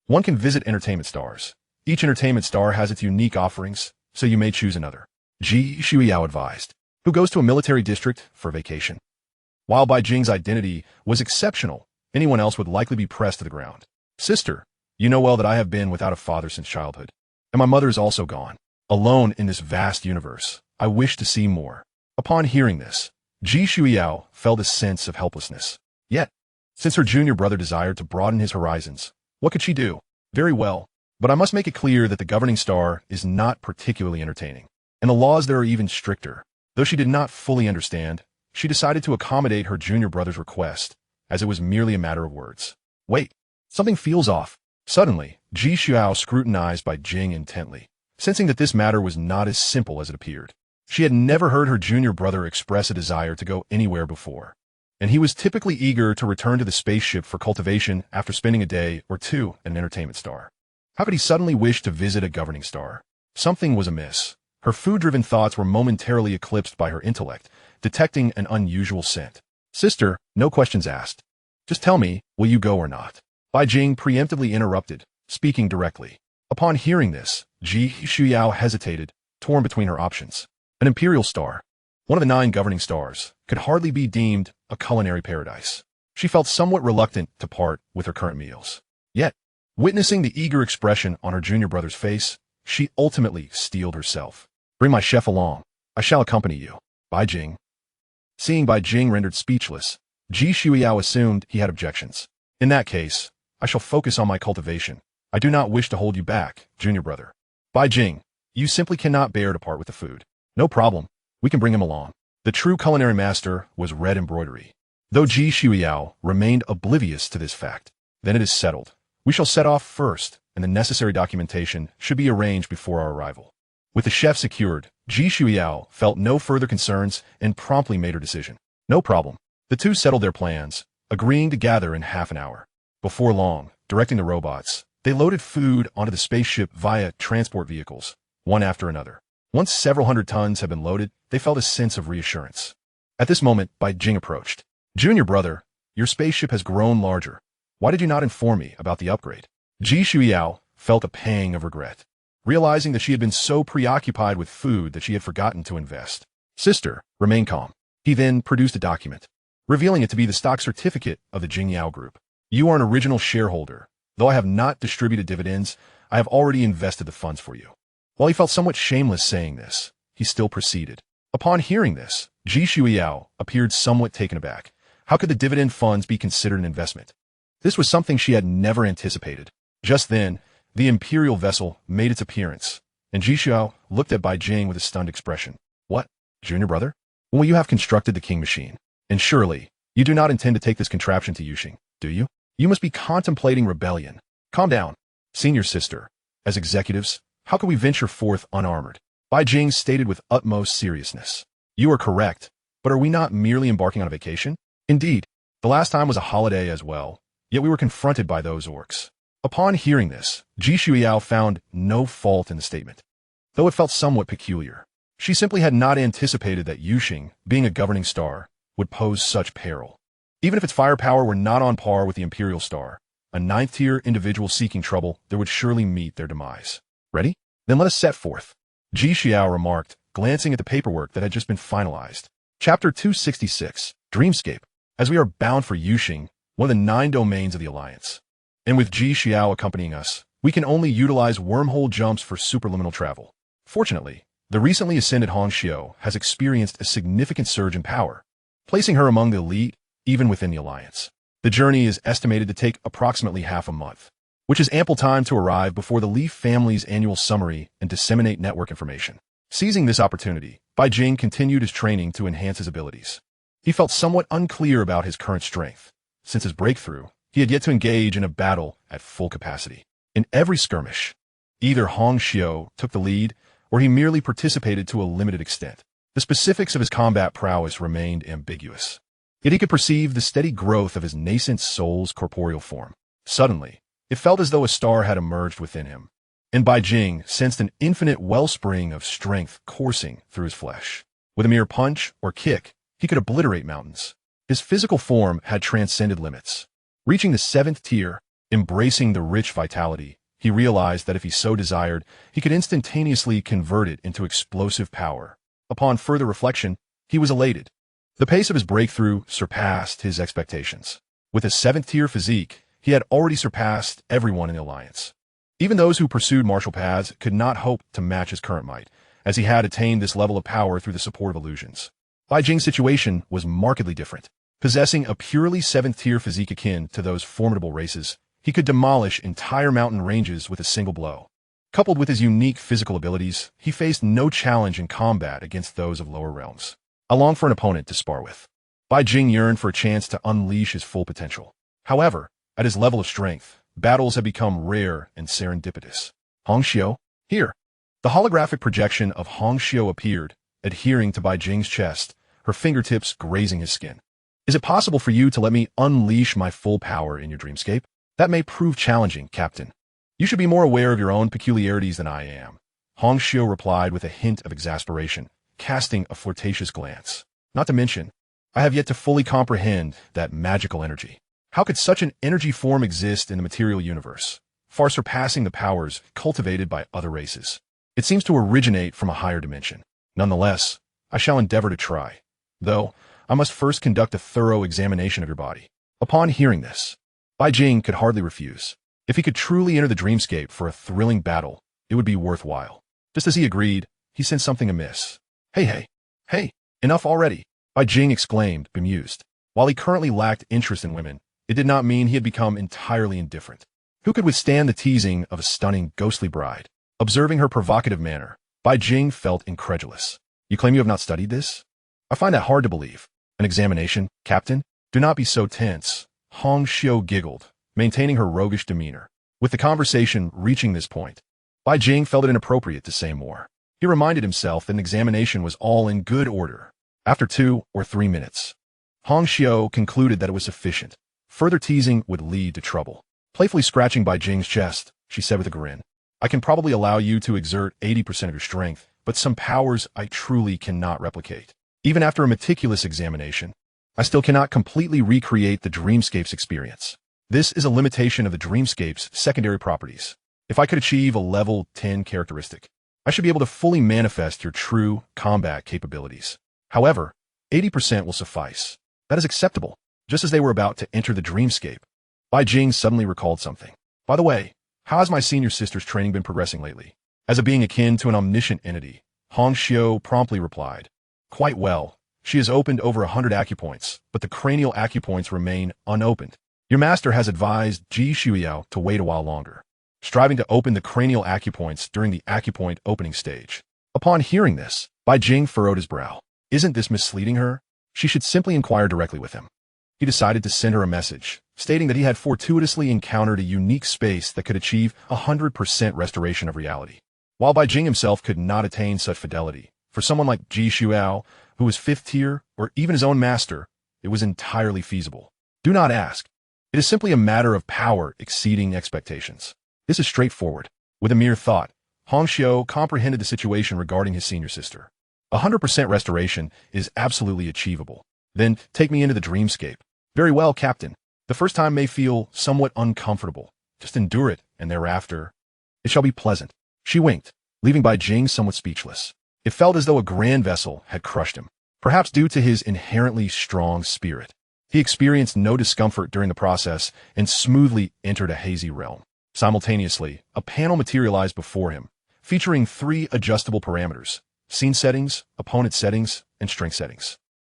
one can visit entertainment stars. Each entertainment star has its unique offerings, so you may choose another. Ji Shuiyao advised, who goes to a military district for vacation. While Bai Jing's identity was exceptional, anyone else would likely be pressed to the ground. Sister, you know well that I have been without a father since childhood, and my mother is also gone. Alone in this vast universe, I wish to see more. Upon hearing this, Ji Shuiyao felt a sense of helplessness. Yet, since her junior brother desired to broaden his horizons, what could she do? Very well, but I must make it clear that the governing star is not particularly entertaining, and the laws there are even stricter. Though she did not fully understand, she decided to accommodate her junior brother's request, as it was merely a matter of words. Wait, something feels off. Suddenly, Ji Shuiyao scrutinized Bai Jing intently, sensing that this matter was not as simple as it appeared. She had never heard her junior brother express a desire to go anywhere before, and he was typically eager to return to the spaceship for cultivation after spending a day or two at an entertainment star. How could he suddenly wish to visit a governing star? Something was amiss. Her food-driven thoughts were momentarily eclipsed by her intellect, detecting an unusual scent. Sister, no questions asked. Just tell me, will you go or not? Bai Jing preemptively interrupted, speaking directly. Upon hearing this, Ji Shuiyao hesitated, torn between her options. An Imperial star, one of the 9 governing stars, could hardly be deemed a culinary paradise. She felt somewhat reluctant to part with her current meals. Yet, witnessing the eager expression on her junior brother's face, she ultimately steeled herself. Bring my chef along. I shall accompany you. Bai Jing. Seeing Bai Jing rendered speechless, Ji Shuiyao assumed he had objections. In that case, I shall focus on my cultivation. I do not wish to hold you back, junior brother. Bai Jing, you simply cannot bear to part with the food. No problem. We can bring him along. The true culinary master was red embroidery. Though Ji Shuiyao remained oblivious to this fact. Then it is settled. We shall set off first, and the necessary documentation should be arranged before our arrival. With the chef secured, Ji Shuiyao felt no further concerns and promptly made her decision. No problem. The two settled their plans, agreeing to gather in half an hour. Before long, directing the robots, they loaded food onto the spaceship via transport vehicles, one after another. Once several hundred tons had been loaded, they felt a sense of reassurance. At this moment, Bai Jing approached. Junior brother, your spaceship has grown larger. Why did you not inform me about the upgrade? Ji Shuiyao felt a pang of regret, realizing that she had been so preoccupied with food that she had forgotten to invest. Sister, remain calm. He then produced a document, revealing it to be the stock certificate of the Jingyao Group. You are an original shareholder. Though I have not distributed dividends, I have already invested the funds for you. While he felt somewhat shameless saying this, he still proceeded. Upon hearing this, Ji Shuiyao appeared somewhat taken aback. How could the dividend funds be considered an investment? This was something she had never anticipated. Just then, the Imperial vessel made its appearance, and Ji Shuiyao looked at Bai Jing with a stunned expression. What, junior brother? Well, you have constructed the king machine, and surely, you do not intend to take this contraption to Yuxing, do you? You must be contemplating rebellion. Calm down. Senior sister, as executives, how can we venture forth unarmored? Bai Jing stated with utmost seriousness. You are correct, but are we not merely embarking on a vacation? Indeed, the last time was a holiday as well, yet we were confronted by those orcs. Upon hearing this, Ji Shuiyao found no fault in the statement, though it felt somewhat peculiar. She simply had not anticipated that Yuxing, being a governing star, would pose such peril. Even if its firepower were not on par with the Imperial Star, a ninth-tier individual seeking trouble, there would surely meet their demise. Ready? Then let us set forth. Ji Shuiyao remarked, glancing at the paperwork that had just been finalized. Chapter 266, Dreamscape. As we are bound for Yuxing, one of the 9 domains of the Alliance, and with Ji Shuiyao accompanying us, we can only utilize wormhole jumps for superliminal travel. Fortunately, the recently ascended Hong Xiu has experienced a significant surge in power, placing her among the elite even within the Alliance. The journey is estimated to take approximately half a month, which is ample time to arrive before the Leaf family's annual summary and disseminate network information. Seizing this opportunity, Bai Jing continued his training to enhance his abilities. He felt somewhat unclear about his current strength. Since his breakthrough, he had yet to engage in a battle at full capacity. In every skirmish, either Hong Xiu took the lead, or he merely participated to a limited extent. The specifics of his combat prowess remained ambiguous. Yet he could perceive the steady growth of his nascent soul's corporeal form. Suddenly, it felt as though a star had emerged within him, and Bai Jing sensed an infinite wellspring of strength coursing through his flesh. With a mere punch or kick, he could obliterate mountains. His physical form had transcended limits. Reaching the 7th tier, embracing the rich vitality, he realized that if he so desired, he could instantaneously convert it into explosive power. Upon further reflection, he was elated. The pace of his breakthrough surpassed his expectations. With a 7th tier physique, he had already surpassed everyone in the Alliance. Even those who pursued martial paths could not hope to match his current might, as he had attained this level of power through the support of illusions. Bai Jing's situation was markedly different. Possessing a purely 7th tier physique akin to those formidable races, he could demolish entire mountain ranges with a single blow. Coupled with his unique physical abilities, he faced no challenge in combat against those of lower realms. I longed for an opponent to spar with. Bai Jing yearned for a chance to unleash his full potential. However, at his level of strength, battles had become rare and serendipitous. Hong Xiu, here. The holographic projection of Hong Xiu appeared, adhering to Bai Jing's chest, her fingertips grazing his skin. Is it possible for you to let me unleash my full power in your dreamscape? That may prove challenging, Captain. You should be more aware of your own peculiarities than I am. Hong Xiu replied with a hint of exasperation, casting a flirtatious glance. Not to mention, I have yet to fully comprehend that magical energy. How could such an energy form exist in the material universe, far surpassing the powers cultivated by other races? It seems to originate from a higher dimension. Nonetheless, I shall endeavor to try, though I must first conduct a thorough examination of your body. Upon hearing this, Bai Jing could hardly refuse. If he could truly enter the dreamscape for a thrilling battle, it would be worthwhile. Just as he agreed, he sensed something amiss. Hey, enough already, Bai Jing exclaimed, bemused. While he currently lacked interest in women, it did not mean he had become entirely indifferent. Who could withstand the teasing of a stunning, ghostly bride? Observing her provocative manner, Bai Jing felt incredulous. You claim you have not studied this? I find that hard to believe. An examination, Captain? Do not be so tense. Hong Xiu giggled, maintaining her roguish demeanor. With the conversation reaching this point, Bai Jing felt it inappropriate to say more. He reminded himself that an examination was all in good order. After 2 or 3 minutes, Hong Xiu concluded that it was sufficient. Further teasing would lead to trouble. Playfully scratching Bai Jing's chest, she said with a grin, I can probably allow you to exert 80% of your strength, but some powers I truly cannot replicate. Even after a meticulous examination, I still cannot completely recreate the dreamscape's experience. This is a limitation of the dreamscape's secondary properties. If I could achieve a level 10 characteristic, I should be able to fully manifest your true combat capabilities. However, 80% will suffice. That is acceptable. Just as they were about to enter the dreamscape, Bai Jing suddenly recalled something. By the way, how has my senior sister's training been progressing lately? As a being akin to an omniscient entity, Hong Xiu promptly replied, Quite well. She has opened over 100 acupoints, but the cranial acupoints remain unopened. Your master has advised Ji Shuiyao to wait a while longer, striving to open the cranial acupoints during the acupoint opening stage. Upon hearing this, Bai Jing furrowed his brow. Isn't this misleading her? She should simply inquire directly with him. He decided to send her a message, stating that he had fortuitously encountered a unique space that could achieve 100% restoration of reality. While Bai Jing himself could not attain such fidelity, for someone like Ji Shuiyao, who was 5th tier, or even his own master, it was entirely feasible. Do not ask. It is simply a matter of power exceeding expectations. This is straightforward. With a mere thought, Hong Xiu comprehended the situation regarding his senior sister. 100% restoration is absolutely achievable. Then take me into the dreamscape. Very well, Captain. The first time may feel somewhat uncomfortable. Just endure it, and thereafter, it shall be pleasant. She winked, leaving Bai Jing somewhat speechless. It felt as though a grand vessel had crushed him, perhaps due to his inherently strong spirit. He experienced no discomfort during the process and smoothly entered a hazy realm. Simultaneously, a panel materialized before him, featuring 3 adjustable parameters: scene settings, opponent settings, and strength settings.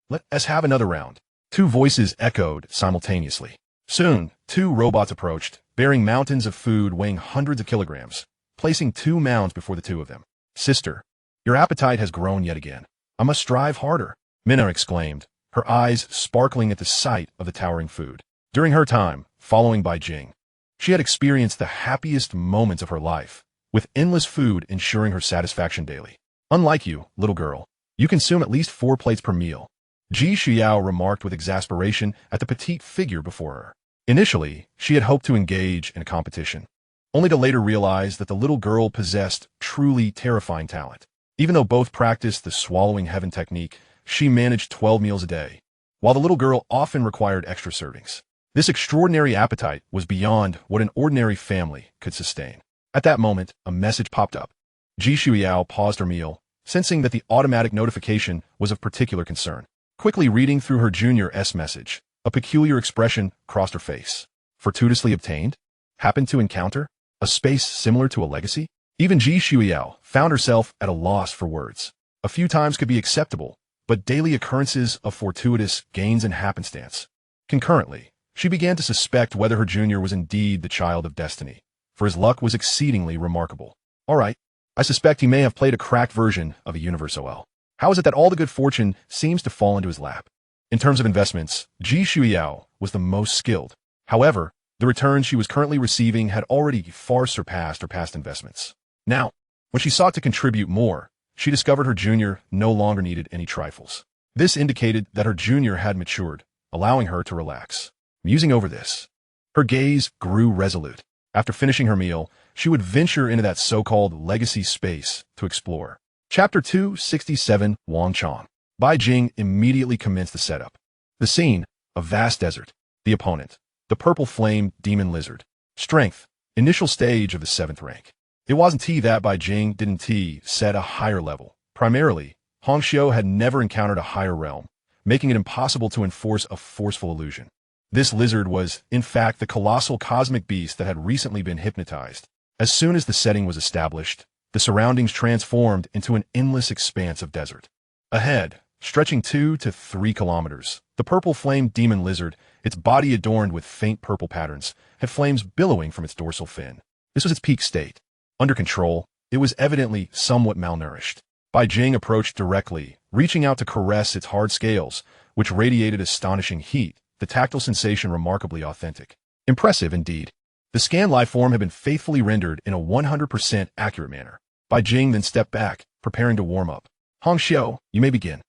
Let us have another round. 2 voices echoed simultaneously. Soon, 2 robots approached, bearing mountains of food weighing hundreds of kilograms, placing 2 mounds before the 2 of them. Sister, your appetite has grown yet again. I must strive harder, Minna exclaimed, her eyes sparkling at the sight of the towering food. During her time, following Bai Jing, she had experienced the happiest moments of her life, with endless food ensuring her satisfaction daily. Unlike you, little girl, you consume at least 4 plates per meal, Ji Shuiyao remarked with exasperation at the petite figure before her. Initially, she had hoped to engage in a competition, only to later realize that the little girl possessed truly terrifying talent. Even though both practiced the swallowing heaven technique, she managed 12 meals a day, while the little girl often required extra servings. This extraordinary appetite was beyond what an ordinary family could sustain. At that moment, a message popped up. Ji Shuiyao paused her meal, sensing that the automatic notification was of particular concern. Quickly reading through her junior's message, a peculiar expression crossed her face. Fortuitously obtained? Happened to encounter? A space similar to a legacy? Even Ji Shuiyao found herself at a loss for words. A few times could be acceptable, but daily occurrences of fortuitous gains and happenstance. Concurrently, she began to suspect whether her junior was indeed the child of destiny, for his luck was exceedingly remarkable. All right, I suspect he may have played a cracked version of a universe OL. How is it that all the good fortune seems to fall into his lap? In terms of investments, Ji Shuiyao was the most skilled. However, the returns she was currently receiving had already far surpassed her past investments. Now, when she sought to contribute more, she discovered her junior no longer needed any trifles. This indicated that her junior had matured, allowing her to relax. Musing over this, her gaze grew resolute. After finishing her meal, she would venture into that so-called legacy space to explore. Chapter 267, Wang Chong. Bai Jing immediately commenced the setup. The scene, a vast desert. The opponent, the purple-flamed demon lizard. Strength, initial stage of the 7th rank. It wasn't that Bai Jing didn't set a higher level. Primarily, Hong Xiu had never encountered a higher realm, making it impossible to enforce a forceful illusion. This lizard was, in fact, the colossal cosmic beast that had recently been hypnotized. As soon as the setting was established, the surroundings transformed into an endless expanse of desert. Ahead, stretching 2 to 3 kilometers. The purple flame demon lizard, its body adorned with faint purple patterns, had flames billowing from its dorsal fin. This was its peak state. Under control, it was evidently somewhat malnourished. Bai Jing approached directly, reaching out to caress its hard scales, which radiated astonishing heat, the tactile sensation remarkably authentic. Impressive indeed. The scanned lifeform had been faithfully rendered in a 100% accurate manner. Bai Jing then stepped back, preparing to warm up. Hong Xiu, you may begin.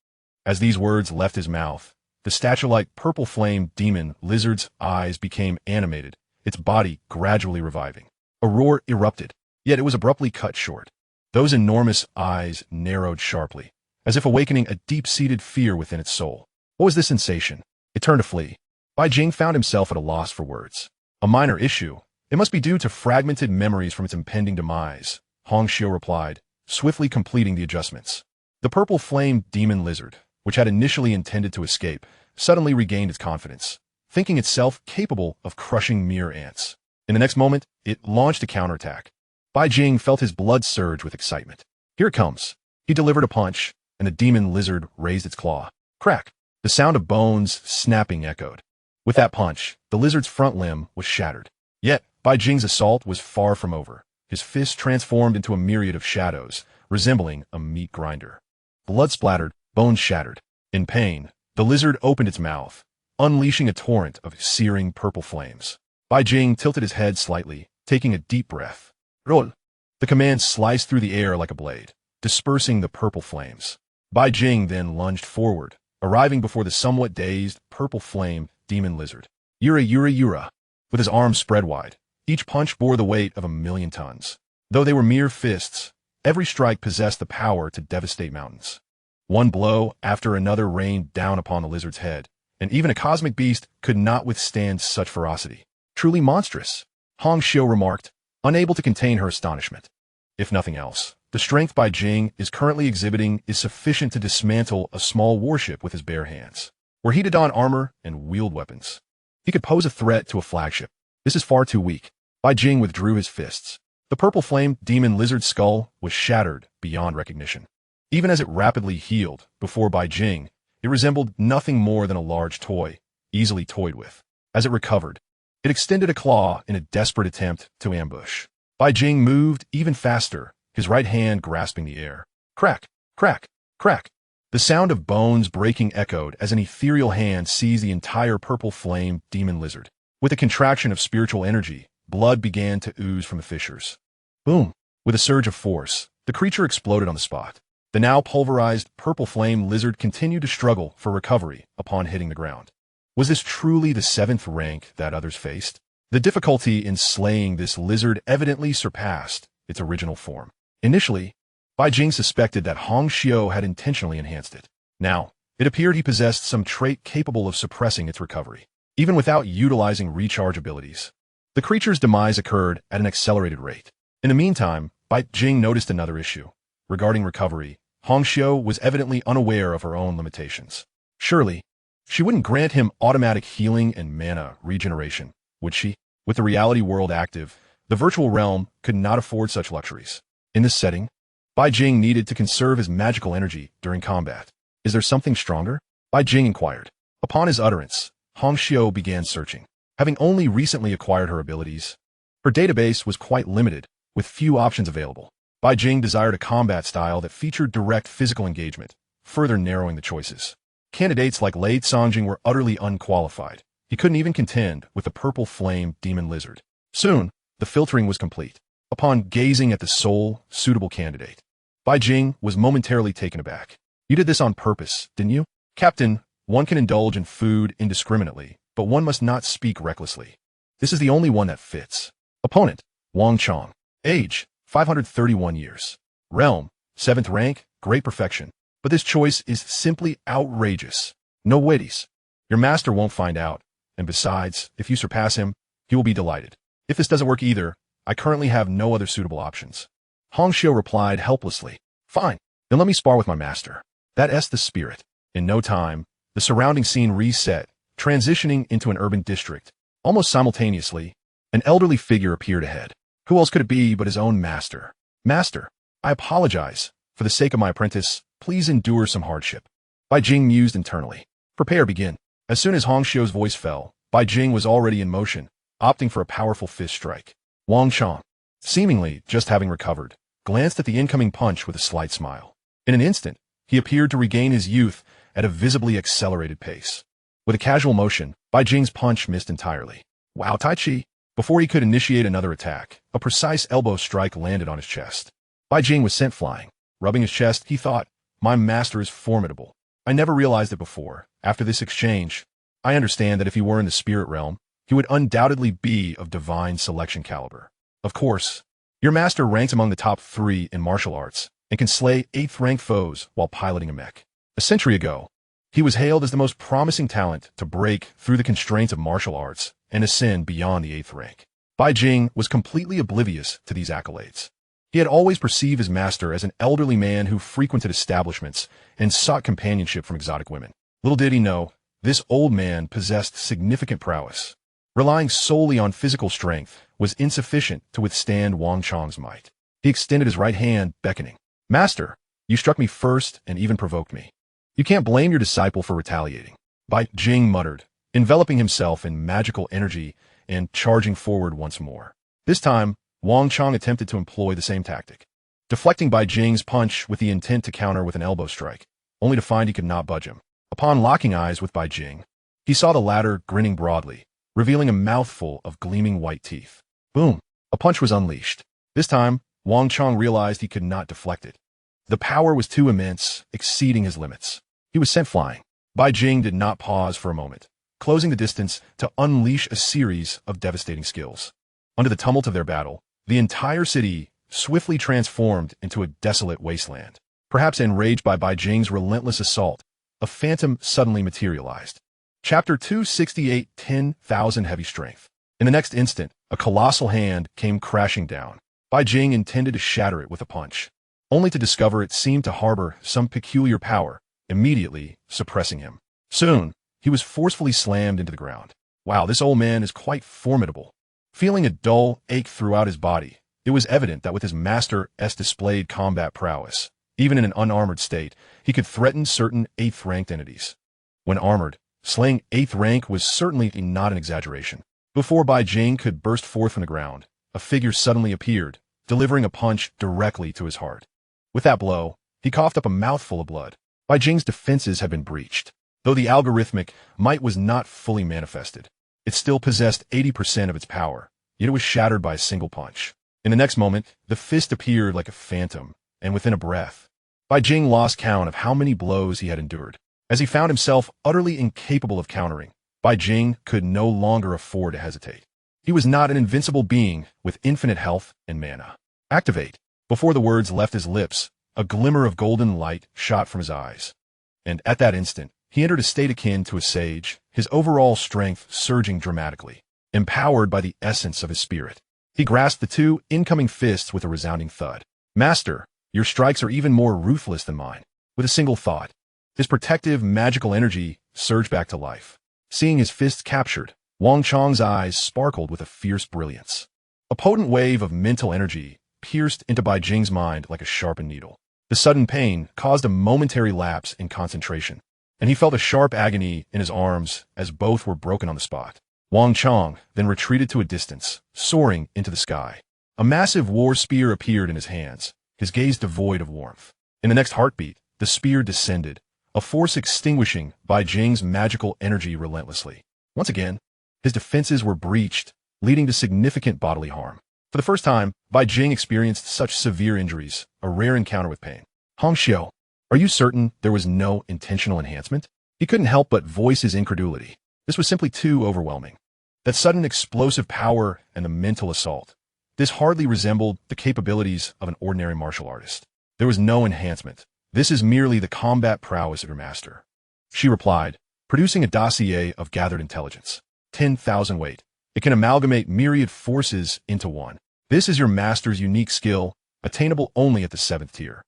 As these words left his mouth, the statue-like purple flame demon lizard's eyes became animated, its body gradually reviving. A roar erupted, yet it was abruptly cut short. Those enormous eyes narrowed sharply, as if awakening a deep-seated fear within its soul. What was this sensation? It turned to flee. Bai Jing found himself at a loss for words. A minor issue. It must be due to fragmented memories from its impending demise, Hong Xiu replied, swiftly completing the adjustments. The purple flame demon lizard, which had initially intended to escape, suddenly regained its confidence, thinking itself capable of crushing mere ants. In the next moment, it launched a counterattack. Bai Jing felt his blood surge with excitement. Here it comes. He delivered a punch, and the demon lizard raised its claw. Crack! The sound of bones snapping echoed. With that punch, the lizard's front limb was shattered. Yet, Bai Jing's assault was far from over. His fist transformed into a myriad of shadows, resembling a meat grinder. Blood splattered, bones shattered. In pain, the lizard opened its mouth, unleashing a torrent of searing purple flames. Bai Jing tilted his head slightly, taking a deep breath. Roll! The command sliced through the air like a blade, dispersing the purple flames. Bai Jing then lunged forward, arriving before the somewhat dazed, purple flame demon lizard. Yura yura yura! With his arms spread wide, each punch bore the weight of 1,000,000 tons. Though they were mere fists, every strike possessed the power to devastate mountains. One blow after another rained down upon the lizard's head, and even a cosmic beast could not withstand such ferocity. Truly monstrous, Hong Xiu remarked, unable to contain her astonishment. If nothing else, the strength Bai Jing is currently exhibiting is sufficient to dismantle a small warship with his bare hands. Were he to don armor and wield weapons, he could pose a threat to a flagship. This is far too weak. Bai Jing withdrew his fists. The purple flame demon lizard's skull was shattered beyond recognition. Even as it rapidly healed before Bai Jing, it resembled nothing more than a large toy, easily toyed with. As it recovered, it extended a claw in a desperate attempt to ambush. Bai Jing moved even faster, his right hand grasping the air. Crack, crack, crack. The sound of bones breaking echoed as an ethereal hand seized the entire purple flame demon lizard. With a contraction of spiritual energy, blood began to ooze from the fissures. Boom! With a surge of force, the creature exploded on the spot. The now pulverized purple flame lizard continued to struggle for recovery upon hitting the ground. Was this truly the 7th rank that others faced? The difficulty in slaying this lizard evidently surpassed its original form. Initially, Bai Jing suspected that Hong Xiu had intentionally enhanced it. Now, it appeared he possessed some trait capable of suppressing its recovery, even without utilizing recharge abilities. The creature's demise occurred at an accelerated rate. In the meantime, Bai Jing noticed another issue. Regarding recovery, Hong Xiu was evidently unaware of her own limitations. Surely, she wouldn't grant him automatic healing and mana regeneration, would she? With the reality world active, the virtual realm could not afford such luxuries. In this setting, Bai Jing needed to conserve his magical energy during combat. Is there something stronger? Bai Jing inquired. Upon his utterance, Hong Xiu began searching. Having only recently acquired her abilities, her database was quite limited, with few options available. Bai Jing desired a combat style that featured direct physical engagement, further narrowing the choices. Candidates like Lei Songjing were utterly unqualified. He couldn't even contend with the purple flame demon lizard. Soon, the filtering was complete. Upon gazing at the sole suitable candidate, Bai Jing was momentarily taken aback. You did this on purpose, didn't you? Captain, one can indulge in food indiscriminately, but one must not speak recklessly. This is the only one that fits. Opponent, Wang Chong. Age, 531 years. Realm, 7th rank, great perfection. But this choice is simply outrageous. No waities. Your master won't find out, and besides, if you surpass him, he will be delighted. If this doesn't work either, I currently have no other suitable options. Hong Xiu replied helplessly. Fine, then let me spar with my master. That's the spirit. In no time, the surrounding scene reset, transitioning into an urban district. Almost simultaneously, an elderly figure appeared ahead. Who else could it be but his own master? Master, I apologize. For the sake of my apprentice, please endure some hardship. Bai Jing mused internally. Prepare, begin. As soon as Hong Xiu's voice fell, Bai Jing was already in motion, opting for a powerful fist strike. Wang Chong, seemingly just having recovered, glanced at the incoming punch with a slight smile. In an instant, he appeared to regain his youth at a visibly accelerated pace. With a casual motion, Bai Jing's punch missed entirely. Wow, Tai Chi! Before he could initiate another attack, a precise elbow strike landed on his chest. Bai Jing was sent flying. Rubbing his chest, he thought, my master is formidable. I never realized it before. After this exchange, I understand that if he were in the spirit realm, he would undoubtedly be of divine selection caliber. Of course, your master ranks among the top 3 in martial arts and can slay 8th-rank foes while piloting a mech. A century ago, he was hailed as the most promising talent to break through the constraints of martial arts and ascend beyond the 8th rank. Bai Jing was completely oblivious to these accolades. He had always perceived his master as an elderly man who frequented establishments and sought companionship from exotic women. Little did he know, this old man possessed significant prowess. Relying solely on physical strength was insufficient to withstand Wang Chong's might. He extended his right hand, beckoning. Master, you struck me first and even provoked me. You can't blame your disciple for retaliating. Bai Jing muttered, enveloping himself in magical energy and charging forward once more. This time, Wang Chong attempted to employ the same tactic, deflecting Bai Jing's punch with the intent to counter with an elbow strike, only to find he could not budge him. Upon locking eyes with Bai Jing, he saw the latter grinning broadly, revealing a mouthful of gleaming white teeth. Boom! A punch was unleashed. This time, Wang Chong realized he could not deflect it. The power was too immense, exceeding his limits. He was sent flying. Bai Jing did not pause for a moment, closing the distance to unleash a series of devastating skills. Under the tumult of their battle, the entire city swiftly transformed into a desolate wasteland. Perhaps enraged by Bai Jing's relentless assault, a phantom suddenly materialized. Chapter 268, 10,000 Heavy Strength. In the next instant, a colossal hand came crashing down. Bai Jing intended to shatter it with a punch, only to discover it seemed to harbor some peculiar power, immediately suppressing him. Soon, he was forcefully slammed into the ground. Wow, this old man is quite formidable. Feeling a dull ache throughout his body, it was evident that with his master's displayed combat prowess, even in an unarmored state, he could threaten certain 8th-ranked entities. When armored, slaying 8th rank was certainly not an exaggeration. Before Bai Jing could burst forth from the ground, a figure suddenly appeared, delivering a punch directly to his heart. With that blow, he coughed up a mouthful of blood. Bai Jing's defenses had been breached. Though the algorithmic might was not fully manifested, it still possessed 80% of its power, yet it was shattered by a single punch. In the next moment, the fist appeared like a phantom, and within a breath, Bai Jing lost count of how many blows he had endured. As he found himself utterly incapable of countering, Bai Jing could no longer afford to hesitate. He was not an invincible being with infinite health and mana. Activate! Before the words left his lips, a glimmer of golden light shot from his eyes. And at that instant, he entered a state akin to a sage, his overall strength surging dramatically, empowered by the essence of his spirit. He grasped the 2 incoming fists with a resounding thud. Master, your strikes are even more ruthless than mine. With a single thought, his protective, magical energy surged back to life. Seeing his fists captured, Wang Chong's eyes sparkled with a fierce brilliance. A potent wave of mental energy pierced into Bai Jing's mind like a sharpened needle. The sudden pain caused a momentary lapse in concentration, and he felt a sharp agony in his arms as both were broken on the spot. Wang Chong then retreated to a distance, soaring into the sky. A massive war spear appeared in his hands, his gaze devoid of warmth. In the next heartbeat, the spear descended, a force extinguishing Bai Jing's magical energy relentlessly. Once again, his defenses were breached, leading to significant bodily harm. For the first time, Bai Jing experienced such severe injuries, a rare encounter with pain. Hong Xiu, are you certain there was no intentional enhancement? He couldn't help but voice his incredulity. This was simply too overwhelming. That sudden explosive power and the mental assault. This hardly resembled the capabilities of an ordinary martial artist. There was no enhancement. This is merely the combat prowess of your master. She replied, producing a dossier of gathered intelligence. 10,000 weight. It can amalgamate myriad forces into one. This is your master's unique skill, attainable only at the 7th tier.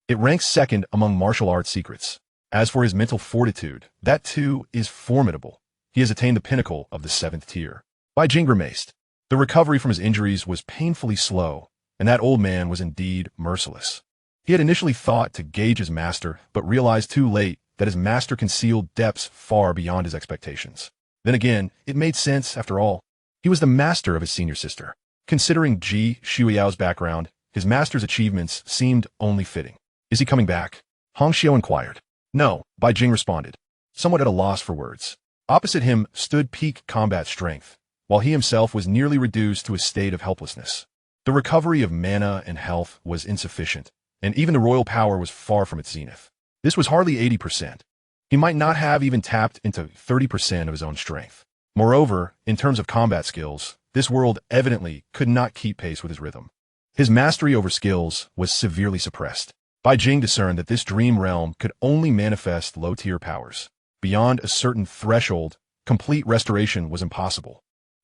It ranks 2nd among martial arts secrets. As for his mental fortitude, that too is formidable. He has attained the pinnacle of the 7th tier. Bai Jing grimaced. The recovery from his injuries was painfully slow, and that old man was indeed merciless. He had initially thought to gauge his master, but realized too late that his master concealed depths far beyond his expectations. Then again, it made sense after all. He was the master of his senior sister. Considering Ji Shuyao's background, his master's achievements seemed only fitting. Is he coming back? Hong Xiao inquired. No, Bai Jing responded, somewhat at a loss for words. Opposite him stood peak combat strength, while he himself was nearly reduced to a state of helplessness. The recovery of mana and health was insufficient, and even the royal power was far from its zenith. This was hardly 80%. He might not have even tapped into 30% of his own strength. Moreover, in terms of combat skills, this world evidently could not keep pace with his rhythm. His mastery over skills was severely suppressed. Bai Jing discerned that this dream realm could only manifest low-tier powers. Beyond a certain threshold, complete restoration was impossible.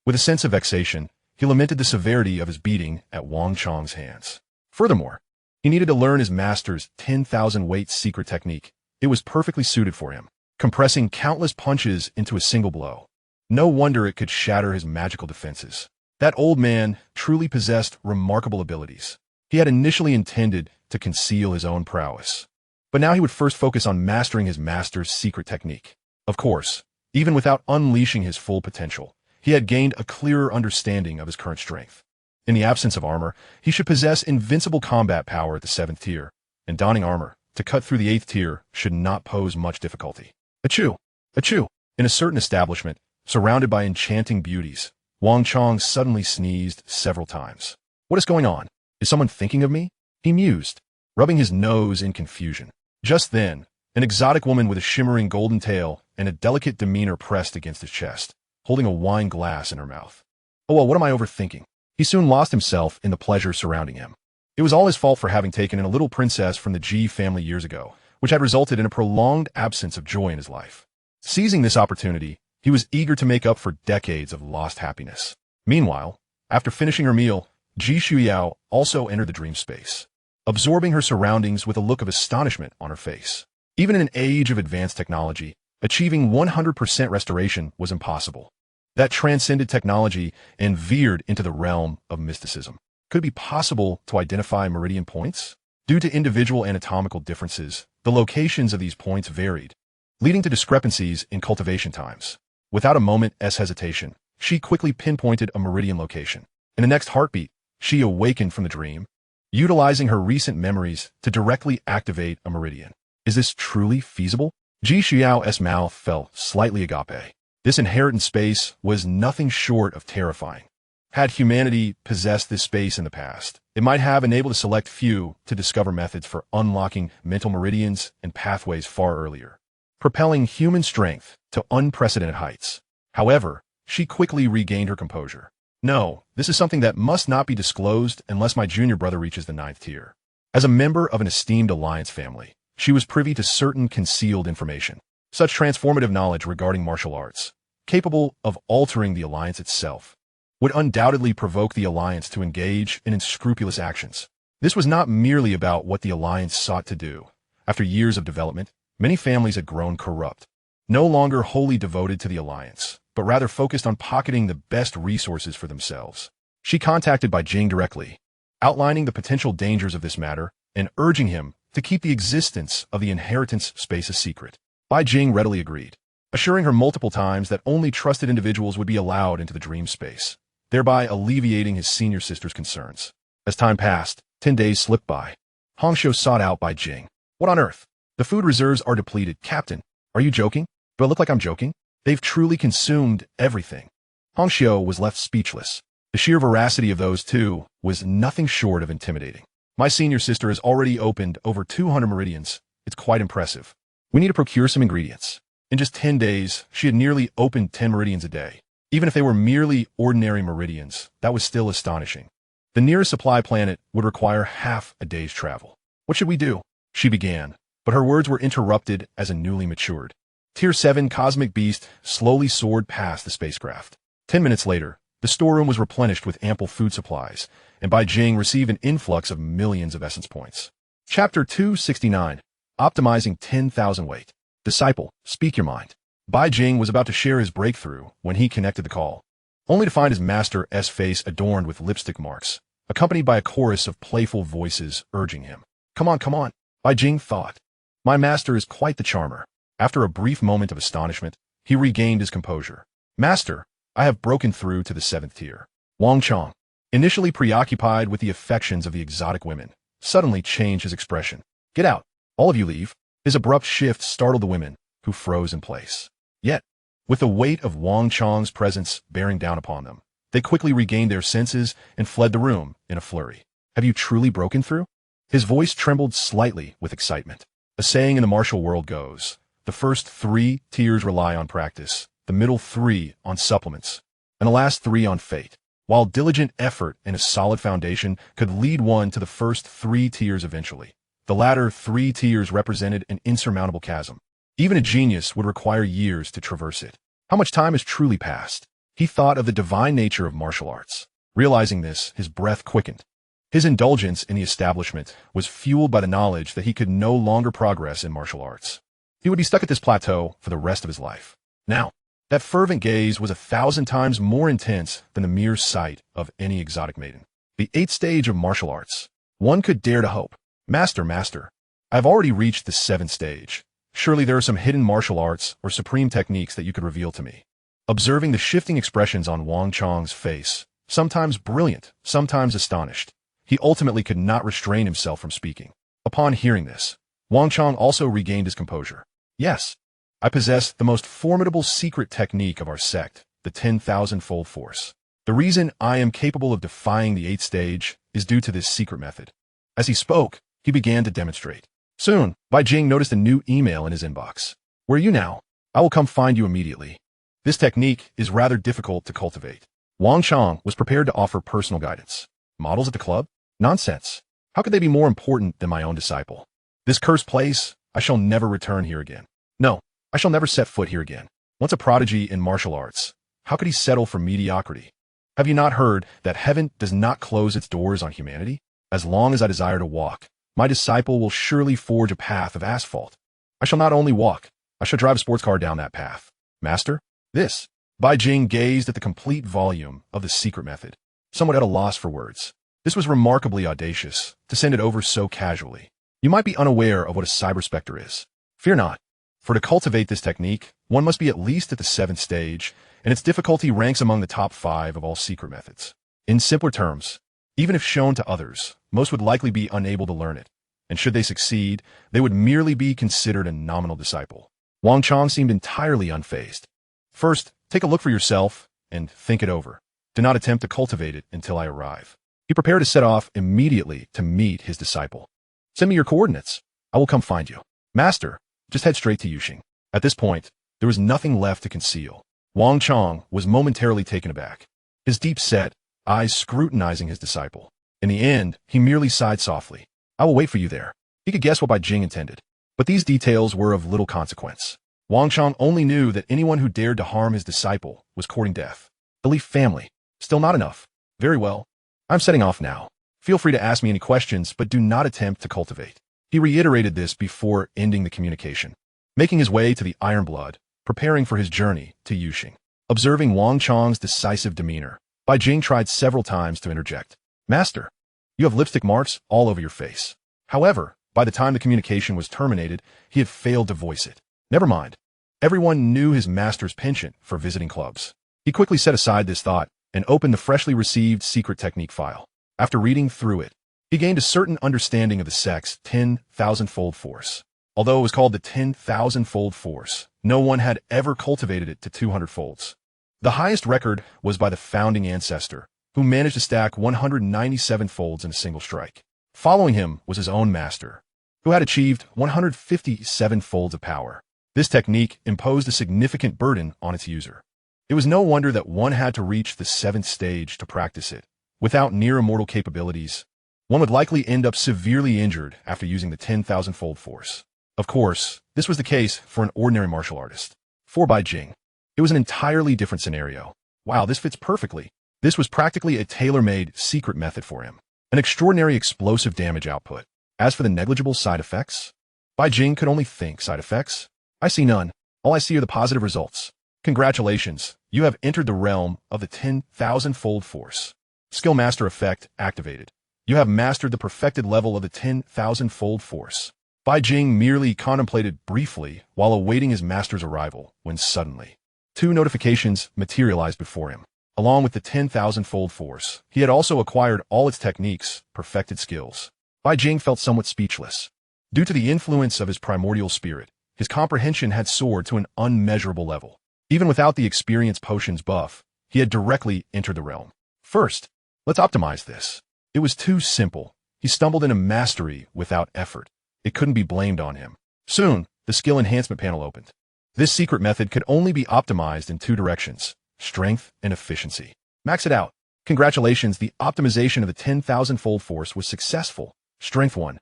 With a sense of vexation, he lamented the severity of his beating at Wang Chang's hands. Furthermore, he needed to learn his master's 10,000-weight secret technique. It was perfectly suited for him, compressing countless punches into a single blow. No wonder it could shatter his magical defenses. That old man truly possessed remarkable abilities. He had initially intended to conceal his own prowess, but now he would first focus on mastering his master's secret technique. Of course, even without unleashing his full potential, he had gained a clearer understanding of his current strength. In the absence of armor, he should possess invincible combat power at the 7th tier, and donning armor to cut through the 8th tier should not pose much difficulty. Achoo! Achoo! In a certain establishment, surrounded by enchanting beauties, Wang Chang suddenly sneezed several times. What is going on? Is someone thinking of me? He mused, rubbing his nose in confusion. Just then, an exotic woman with a shimmering golden tail and a delicate demeanor pressed against his chest, holding a wine glass in her mouth. Oh well, what am I overthinking? He soon lost himself in the pleasure surrounding him. It was all his fault for having taken in a little princess from the Ji family years ago, which had resulted in a prolonged absence of joy in his life. Seizing this opportunity, he was eager to make up for decades of lost happiness. Meanwhile, after finishing her meal, Ji Shuyao also entered the dream space, absorbing her surroundings with a look of astonishment on her face. Even in an age of advanced technology, achieving 100% restoration was impossible. That transcended technology and veered into the realm of mysticism. Could it be possible to identify meridian points? Due to individual anatomical differences, the locations of these points varied, leading to discrepancies in cultivation times. Without a moment's hesitation, she quickly pinpointed a meridian location. In the next heartbeat, she awakened from the dream, utilizing her recent memories to directly activate a meridian. Is this truly feasible? Ji Xiao's mouth fell slightly agape. This inherent space was nothing short of terrifying. Had humanity possessed this space in the past, it might have enabled a select few to discover methods for unlocking mental meridians and pathways far earlier, propelling human strength to unprecedented heights. However, she quickly regained her composure. No, this is something that must not be disclosed unless my junior brother reaches the 9th tier. As a member of an esteemed alliance family, she was privy to certain concealed information, such transformative knowledge regarding martial arts, capable of altering the alliance itself, would undoubtedly provoke the alliance to engage in unscrupulous actions. This was not merely about what the alliance sought to do. After years of development, many families had grown corrupt, no longer wholly devoted to the alliance, but rather focused on pocketing the best resources for themselves. She contacted Bai Jing directly, outlining the potential dangers of this matter and urging him to keep the existence of the inheritance space a secret. Bai Jing readily agreed, assuring her multiple times that only trusted individuals would be allowed into the dream space, thereby alleviating his senior sister's concerns. As time passed, 10 days slipped by. Hong Xiao sought out Bai Jing. What on earth? The food reserves are depleted. Captain, are you joking? Do I look like I'm joking? They've truly consumed everything. Hong Xiao was left speechless. The sheer veracity of those two was nothing short of intimidating. My senior sister has already opened over 200 meridians. It's quite impressive. We need to procure some ingredients. In just 10 days, she had nearly opened 10 meridians a day. Even if they were merely ordinary meridians, that was still astonishing. The nearest supply planet would require half a day's travel. What should we do? She began, but her words were interrupted as a newly matured Tier 7 cosmic beast slowly soared past the spacecraft. 10 minutes later, the storeroom was replenished with ample food supplies, and Bai Jing received an influx of millions of essence points. Chapter 269, Optimizing 10,000 Weight. Disciple, speak your mind. Bai Jing was about to share his breakthrough when he connected the call, only to find his master's face adorned with lipstick marks, accompanied by a chorus of playful voices urging him. Come on, Bai Jing thought. My master is quite the charmer. After a brief moment of astonishment, he regained his composure. Master, I have broken through to the 7th tier. Wang Chong, initially preoccupied with the affections of the exotic women, suddenly changed his expression. Get out. All of you leave. His abrupt shift startled the women, who froze in place. Yet, with the weight of Wang Chong's presence bearing down upon them, they quickly regained their senses and fled the room in a flurry. Have you truly broken through? His voice trembled slightly with excitement. A saying in the martial world goes, the first 3 tiers rely on practice, the middle 3 on supplements, and the last 3 on fate. While diligent effort and a solid foundation could lead one to the first 3 tiers eventually, the latter 3 tiers represented an insurmountable chasm. Even a genius would require years to traverse it. How much time has truly passed? He thought of the divine nature of martial arts. Realizing this, his breath quickened. His indulgence in the establishment was fueled by the knowledge that he could no longer progress in martial arts. He would be stuck at this plateau for the rest of his life. Now, that fervent gaze was 1,000 times more intense than the mere sight of any exotic maiden. The 8th stage of martial arts. One could dare to hope. Master, I have already reached the 7th stage. Surely there are some hidden martial arts or supreme techniques that you could reveal to me. Observing the shifting expressions on Wang Chong's face, sometimes brilliant, sometimes astonished, he ultimately could not restrain himself from speaking. Upon hearing this, Wang Chong also regained his composure. Yes, I possess the most formidable secret technique of our sect, the 10,000-fold force. The reason I am capable of defying the 8th stage is due to this secret method. As he spoke, he began to demonstrate. Soon, Bai Jing noticed a new email in his inbox. Where are you now? I will come find you immediately. This technique is rather difficult to cultivate. Wang Chong was prepared to offer personal guidance. Models at the club? Nonsense. How could they be more important than my own disciple? This cursed place, I shall never return here again. No, I shall never set foot here again. Once a prodigy in martial arts, how could he settle for mediocrity? Have you not heard that heaven does not close its doors on humanity? As long as I desire to walk, my disciple will surely forge a path of asphalt. I shall not only walk, I shall drive a sports car down that path. Master, this. Bai Jing gazed at the complete volume of the secret method, somewhat at a loss for words. This was remarkably audacious, to send it over so casually. You might be unaware of what a cyberspectre is. Fear not, for to cultivate this technique, one must be at least at the 7th stage, and its difficulty ranks among the top 5 of all secret methods. In simpler terms, even if shown to others, most would likely be unable to learn it, and should they succeed, they would merely be considered a nominal disciple. Wang Chong seemed entirely unfazed. First, take a look for yourself, and think it over. Do not attempt to cultivate it until I arrive. He prepared to set off immediately to meet his disciple. Send me your coordinates. I will come find you. Master, just head straight to Yuxing. At this point, there was nothing left to conceal. Wang Chong was momentarily taken aback, his deep-set eyes scrutinizing his disciple. In the end, he merely sighed softly. I will wait for you there. He could guess what Bai Jing intended, but these details were of little consequence. Wang Chong only knew that anyone who dared to harm his disciple was courting death. The Leaf family. Still not enough. Very well. I'm setting off now. Feel free to ask me any questions, but do not attempt to cultivate. He reiterated this before ending the communication. Making his way to the Iron Blood, preparing for his journey to Yuxing. Observing Wang Chong's decisive demeanor, Bai Jing tried several times to interject. Master, you have lipstick marks all over your face. However, by the time the communication was terminated, he had failed to voice it. Never mind. Everyone knew his master's penchant for visiting clubs. He quickly set aside this thought and opened the freshly received secret technique file. After reading through it, he gained a certain understanding of the sect's 10,000-fold force. Although it was called the 10,000-fold force, no one had ever cultivated it to 200 folds. The highest record was by the founding ancestor, who managed to stack 197 folds in a single strike. Following him was his own master, who had achieved 157 folds of power. This technique imposed a significant burden on its user. It was no wonder that one had to reach the 7th stage to practice it. Without near-immortal capabilities, one would likely end up severely injured after using the 10,000-fold force. Of course, this was the case for an ordinary martial artist. For Bai Jing, it was an entirely different scenario. Wow, this fits perfectly. This was practically a tailor-made secret method for him. An extraordinary explosive damage output. As for the negligible side effects, Bai Jing could only think side effects. I see none. All I see are the positive results. Congratulations, you have entered the realm of the 10,000-fold force. Skill Master effect activated. You have mastered the perfected level of the 10,000-fold force. Bai Jing merely contemplated briefly while awaiting his master's arrival, when suddenly, two notifications materialized before him. Along with the 10,000-fold force, he had also acquired all its techniques, perfected skills. Bai Jing felt somewhat speechless. Due to the influence of his primordial spirit, his comprehension had soared to an unmeasurable level. Even without the experience potions buff, he had directly entered the realm. First, let's optimize this. It was too simple. He stumbled into mastery without effort. It couldn't be blamed on him. Soon, the skill enhancement panel opened. This secret method could only be optimized in two directions: strength and efficiency. Max it out. Congratulations, the optimization of the 10,000-fold force was successful. Strength 1.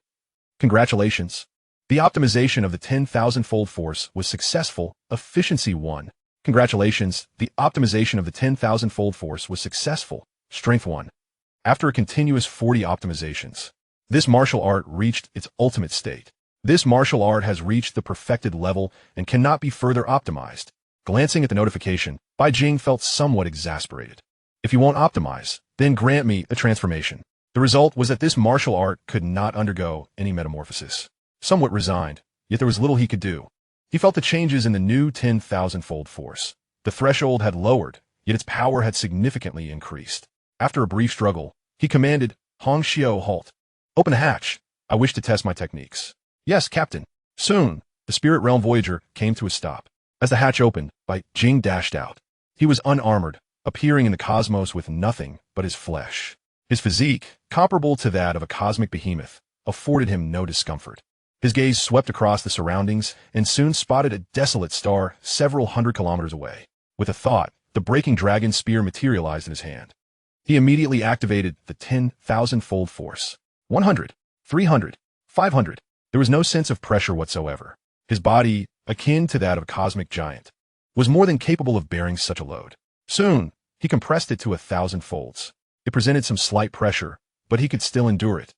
Congratulations. The optimization of the 10,000-fold force was successful. Efficiency 1. Congratulations, the optimization of the 10,000-fold force was successful. Strength 1. After a continuous 40 optimizations, this martial art reached its ultimate state. This martial art has reached the perfected level and cannot be further optimized. Glancing at the notification, Bai Jing felt somewhat exasperated. If you won't optimize, then grant me a transformation. The result was that this martial art could not undergo any metamorphosis. Somewhat resigned, yet there was little he could do. He felt the changes in the new 10,000-fold force. The threshold had lowered, yet its power had significantly increased. After a brief struggle, he commanded, "Hong Xiao, halt. Open the hatch. I wish to test my techniques." "Yes, Captain." Soon, the Spirit Realm Voyager came to a stop. As the hatch opened, Bai Jing dashed out. He was unarmored, appearing in the cosmos with nothing but his flesh. His physique, comparable to that of a cosmic behemoth, afforded him no discomfort. His gaze swept across the surroundings and soon spotted a desolate star several hundred kilometers away. With a thought, the breaking dragon spear materialized in his hand. He immediately activated the 10,000-fold force. 100, 300, 500. There was no sense of pressure whatsoever. His body, akin to that of a cosmic giant, was more than capable of bearing such a load. Soon, he compressed it to 1,000 folds. It presented some slight pressure, but he could still endure it.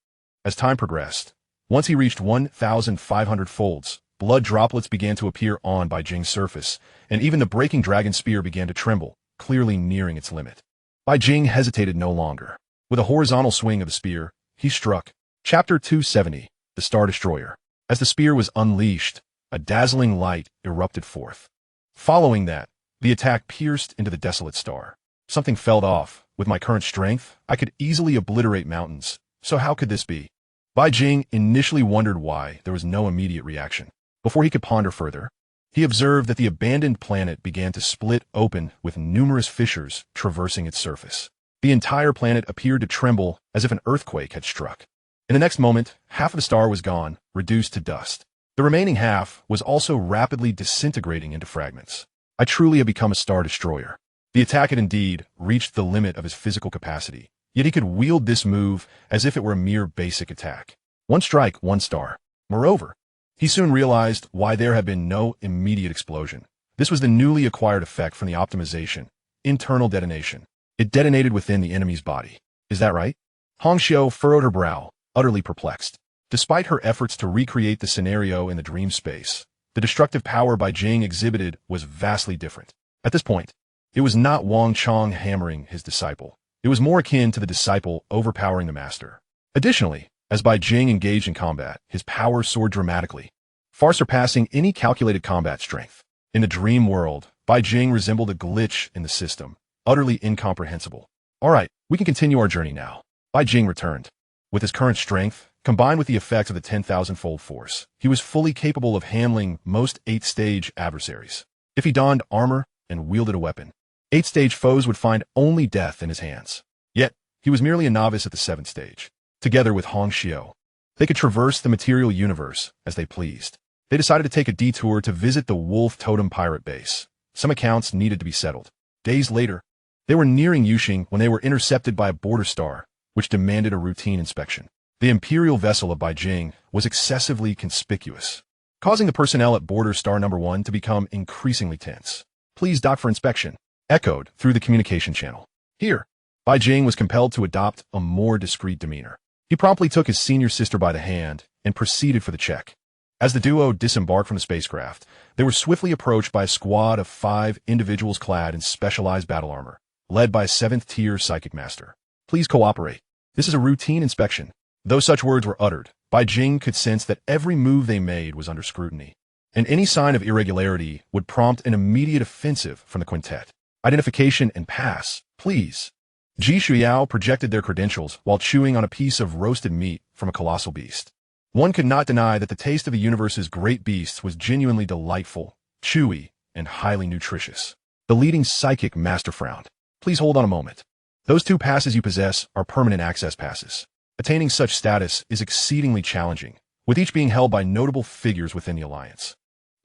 As time progressed, once he reached 1,500 folds, blood droplets began to appear on Bai Jing's surface, and even the breaking dragon spear began to tremble, clearly nearing its limit. Bai Jing hesitated no longer. With a horizontal swing of the spear, he struck. Chapter 270, The Star Destroyer. As the spear was unleashed, a dazzling light erupted forth. Following that, the attack pierced into the desolate star. Something fell off. With my current strength, I could easily obliterate mountains. So how could this be? Bai Jing initially wondered why there was no immediate reaction. Before he could ponder further, he observed that the abandoned planet began to split open with numerous fissures traversing its surface. The entire planet appeared to tremble as if an earthquake had struck. In the next moment, half of the star was gone, reduced to dust. The remaining half was also rapidly disintegrating into fragments. I truly had become a star destroyer. The attack had indeed reached the limit of his physical capacity, yet he could wield this move as if it were a mere basic attack. One strike, one star. Moreover, he soon realized why there had been no immediate explosion. This was the newly acquired effect from the optimization, internal detonation. It detonated within the enemy's body. Is that right? Hong Xiao furrowed her brow, utterly perplexed. Despite her efforts to recreate the scenario in the dream space, the destructive power Bai Jing exhibited was vastly different. At this point, it was not Wang Chong hammering his disciple. It was more akin to the disciple overpowering the master. Additionally, as Bai Jing engaged in combat, his power soared dramatically, far surpassing any calculated combat strength. In the dream world, Bai Jing resembled a glitch in the system, utterly incomprehensible. All right, we can continue our journey now. Bai Jing returned. With his current strength, combined with the effects of the 10,000-fold force, he was fully capable of handling most 8th-stage adversaries. If he donned armor and wielded a weapon, 8th-stage foes would find only death in his hands. Yet, he was merely a novice at the 7th stage. Together with Hong Xiao, they could traverse the material universe as they pleased. They decided to take a detour to visit the Wolf Totem pirate base. Some accounts needed to be settled. Days later, they were nearing Yuxing when they were intercepted by a border star, which demanded a routine inspection. The Imperial vessel of Bai Jing was excessively conspicuous, causing the personnel at border star number 1 to become increasingly tense. "Please dock for inspection," echoed through the communication channel. Here, Bai Jing was compelled to adopt a more discreet demeanor. He promptly took his senior sister by the hand and proceeded for the check. As the duo disembarked from the spacecraft, they were swiftly approached by a squad of 5 individuals clad in specialized battle armor, led by a 7th-tier psychic master. "Please cooperate. This is a routine inspection." Though such words were uttered, Bai Jing could sense that every move they made was under scrutiny, and any sign of irregularity would prompt an immediate offensive from the quintet. Identification and pass, please. Ji Shuyao projected their credentials while chewing on a piece of roasted meat from a colossal beast. One could not deny that the taste of the universe's great beasts was genuinely delightful, chewy, and highly nutritious. The leading psychic master frowned. Please hold on a moment. Those 2 passes you possess are permanent access passes. Attaining such status is exceedingly challenging, with each being held by notable figures within the Alliance.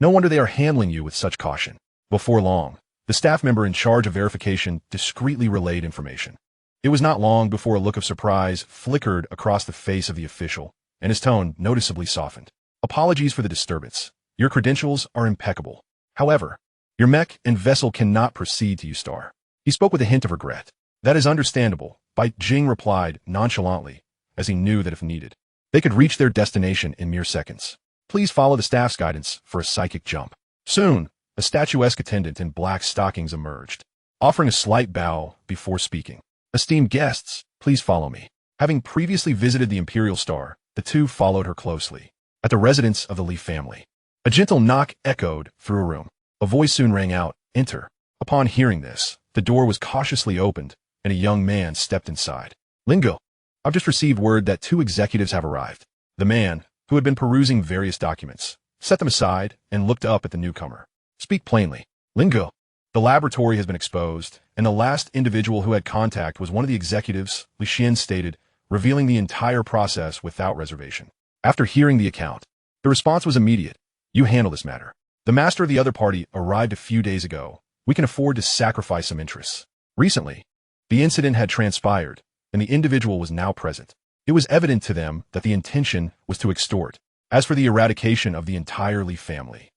No wonder they are handling you with such caution. Before long, the staff member in charge of verification discreetly relayed information. It was not long before a look of surprise flickered across the face of the official, and his tone noticeably softened. Apologies for the disturbance. Your credentials are impeccable. However, your mech and vessel cannot proceed to Ustar. He spoke with a hint of regret. That is understandable, Bai Jing replied nonchalantly, as he knew that if needed, they could reach their destination in mere seconds. Please follow the staff's guidance for a psychic jump. Soon, a statuesque attendant in black stockings emerged, offering a slight bow before speaking. Esteemed guests, please follow me. Having previously visited the Imperial Star, the 2 followed her closely. At the residence of the Li family, a gentle knock echoed through a room. A voice soon rang out, "Enter." Upon hearing this, the door was cautiously opened, and a young man stepped inside. "Lingo, I've just received word that 2 executives have arrived." The man, who had been perusing various documents, set them aside and looked up at the newcomer. "Speak plainly." "Lingo, the laboratory has been exposed, and the last individual who had contact was one of the executives," Li Xian stated, revealing the entire process without reservation. After hearing the account, the response was immediate. "You handle this matter. The master of the other party arrived a few days ago. We can afford to sacrifice some interests." Recently, the incident had transpired, and the individual was now present. It was evident to them that the intention was to extort. As for the eradication of the entire Li family,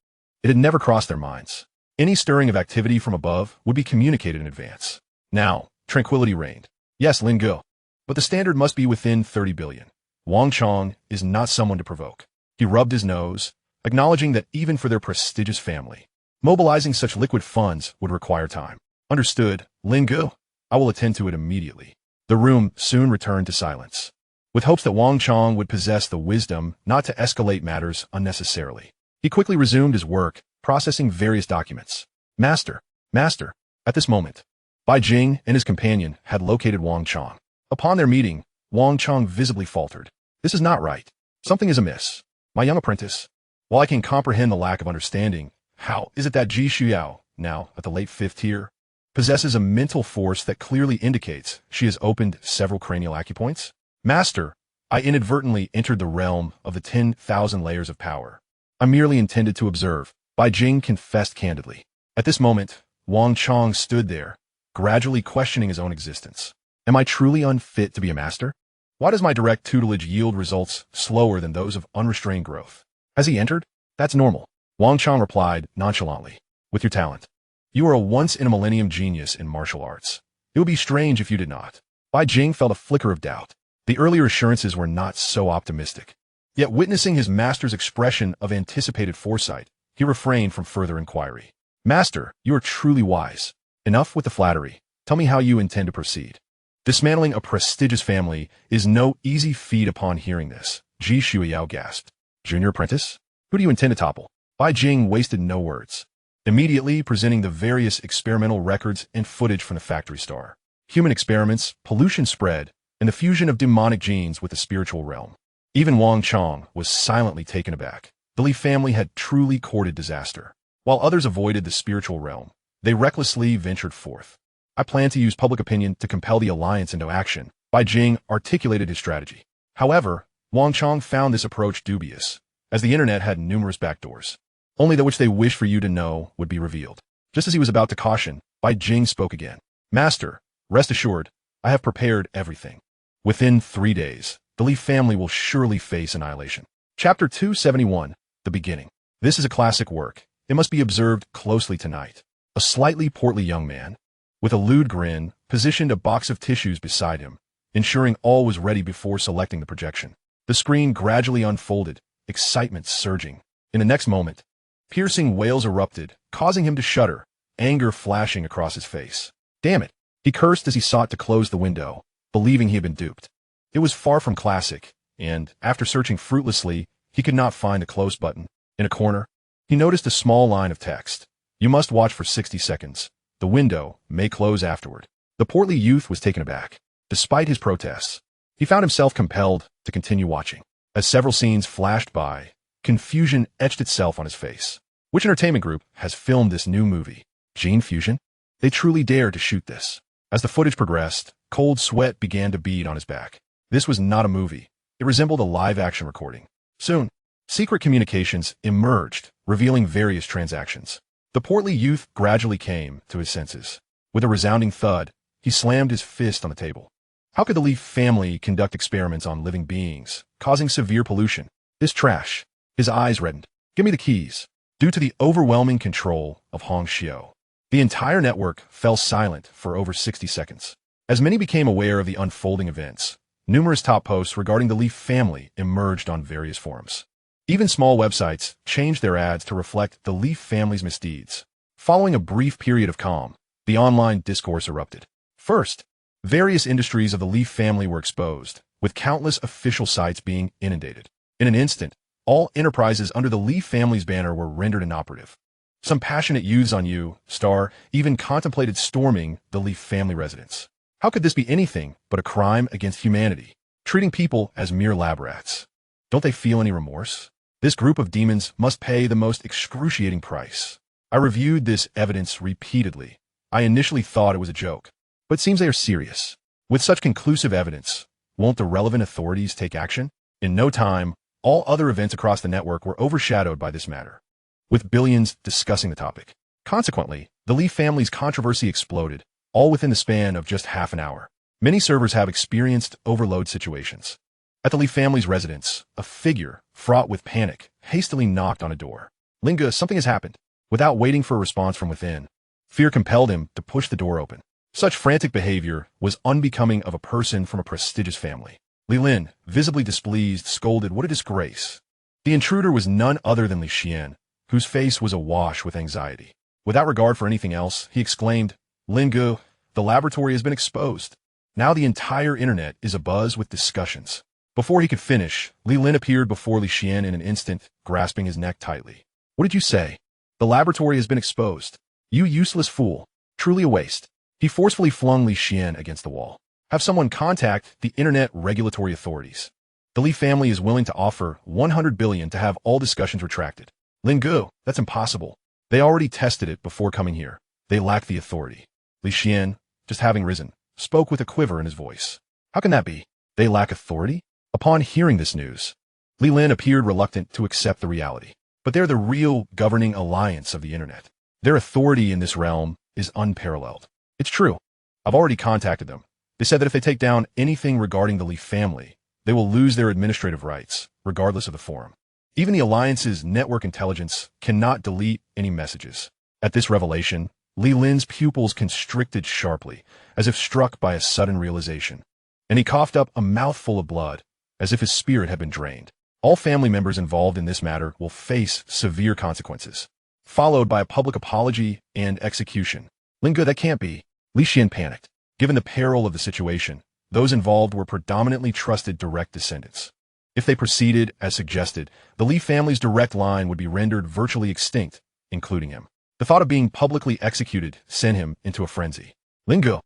it had never crossed their minds. Any stirring of activity from above would be communicated in advance. Now, tranquility reigned. "Yes, Lin Go, but the standard must be within 30 billion. Wang Chong is not someone to provoke." He rubbed his nose, acknowledging that even for their prestigious family, mobilizing such liquid funds would require time. "Understood, Lin Go. I will attend to it immediately." The room soon returned to silence, with hopes that Wang Chong would possess the wisdom not to escalate matters unnecessarily. He quickly resumed his work, processing various documents. Master. At this moment, Bai Jing and his companion had located Wang Chong. Upon their meeting, Wang Chong visibly faltered. "This is not right. Something is amiss. My young apprentice, while I can comprehend the lack of understanding, how is it that Ji Shuyao, now at the late 5th tier, possesses a mental force that clearly indicates she has opened several cranial acupoints? Master, I inadvertently entered the realm of the 10,000 layers of power. I merely intended to observe," Bai Jing confessed candidly. At this moment, Wang Chong stood there, gradually questioning his own existence. Am I truly unfit to be a master? Why does my direct tutelage yield results slower than those of unrestrained growth? Has he entered? That's normal. Wang Chong replied nonchalantly. With your talent, you are a once-in-a-millennium genius in martial arts. It would be strange if you did not. Bai Jing felt a flicker of doubt. The earlier assurances were not so optimistic. Yet witnessing his master's expression of anticipated foresight, he refrained from further inquiry. Master, you are truly wise. Enough with the flattery. Tell me how you intend to proceed. Dismantling a prestigious family is no easy feat. Upon hearing this, Ji Shuyao gasped. Junior apprentice? Who do you intend to topple? Bai Jing wasted no words, immediately presenting the various experimental records and footage from the factory star. Human experiments, pollution spread, and the fusion of demonic genes with the spiritual realm. Even Wang Chong was silently taken aback. The Li family had truly courted disaster. While others avoided the spiritual realm, they recklessly ventured forth. I plan to use public opinion to compel the alliance into action. Bai Jing articulated his strategy. However, Wang Chong found this approach dubious, as the internet had numerous backdoors. Only that which they wish for you to know would be revealed. Just as he was about to caution, Bai Jing spoke again. Master, rest assured, I have prepared everything. Within 3 days, the Li family will surely face annihilation. Chapter 271, The Beginning. This is a classic work. It must be observed closely tonight. A slightly portly young man, with a lewd grin, positioned a box of tissues beside him, ensuring all was ready before selecting the projection. The screen gradually unfolded, excitement surging. In the next moment, piercing wails erupted, causing him to shudder, anger flashing across his face. Damn it! He cursed as he sought to close the window, believing he had been duped. It was far from classic, and, after searching fruitlessly, he could not find the close button. In a corner, he noticed a small line of text. You must watch for 60 seconds. The window may close afterward. The portly youth was taken aback. Despite his protests, he found himself compelled to continue watching. As several scenes flashed by, confusion etched itself on his face. Which entertainment group has filmed this new movie? Gene Fusion? They truly dared to shoot this. As the footage progressed, cold sweat began to bead on his back. This was not a movie. It resembled a live-action recording. Soon, secret communications emerged, revealing various transactions. The portly youth gradually came to his senses. With a resounding thud, he slammed his fist on the table. How could the Leaf family conduct experiments on living beings, causing severe pollution? This trash. His eyes reddened. Give me the keys. Due to the overwhelming control of Hong Xiu, the entire network fell silent for over 60 seconds. As many became aware of the unfolding events, numerous top posts regarding the Leaf family emerged on various forums. Even small websites changed their ads to reflect the Leaf family's misdeeds. Following a brief period of calm, the online discourse erupted. First, various industries of the Leaf family were exposed, with countless official sites being inundated. In an instant, all enterprises under the Leaf family's banner were rendered inoperative. Some passionate youths on Star even contemplated storming the Leaf family residence. How could this be anything but a crime against humanity, treating people as mere lab rats? Don't they feel any remorse? This group of demons must pay the most excruciating price. I reviewed this evidence repeatedly. I initially thought it was a joke, but it seems they are serious. With such conclusive evidence, won't the relevant authorities take action? In no time, all other events across the network were overshadowed by this matter, with billions discussing the topic. Consequently, the Leaf family's controversy exploded, all within the span of just half an hour. Many servers have experienced overload situations. At the Leaf family's residence, a figure, fraught with panic, hastily knocked on a door. Linga, something has happened. Without waiting for a response from within, fear compelled him to push the door open. Such frantic behavior was unbecoming of a person from a prestigious family. Li Lin, visibly displeased, scolded, "What a disgrace." The intruder was none other than Li Xian, whose face was awash with anxiety. Without regard for anything else, he exclaimed, "Lingu, the laboratory has been exposed. Now the entire internet is abuzz with discussions." Before he could finish, Li Lin appeared before Li Xian in an instant, grasping his neck tightly. "What did you say?" "The laboratory has been exposed. You useless fool. Truly a waste." He forcefully flung Li Xian against the wall. "Have someone contact the internet regulatory authorities. The Li family is willing to offer 100 billion to have all discussions retracted." "Lingu, that's impossible. They already tested it before coming here. They lack the authority." Li Xian, just having risen, spoke with a quiver in his voice. "How can that be? They lack authority?" Upon hearing this news, Li Lin appeared reluctant to accept the reality. But they're the real governing alliance of the internet. Their authority in this realm is unparalleled. It's true. I've already contacted them. They said that if they take down anything regarding the Leaf family, they will lose their administrative rights, regardless of the forum. Even the Alliance's network intelligence cannot delete any messages. At this revelation, Li Lin's pupils constricted sharply, as if struck by a sudden realization. And he coughed up a mouthful of blood, as if his spirit had been drained. All family members involved in this matter will face severe consequences, followed by a public apology and execution. "Linga, that can't be." Li Xian panicked. Given the peril of the situation, those involved were predominantly trusted direct descendants. If they proceeded as suggested, the Li family's direct line would be rendered virtually extinct, including him. The thought of being publicly executed sent him into a frenzy. Lingu,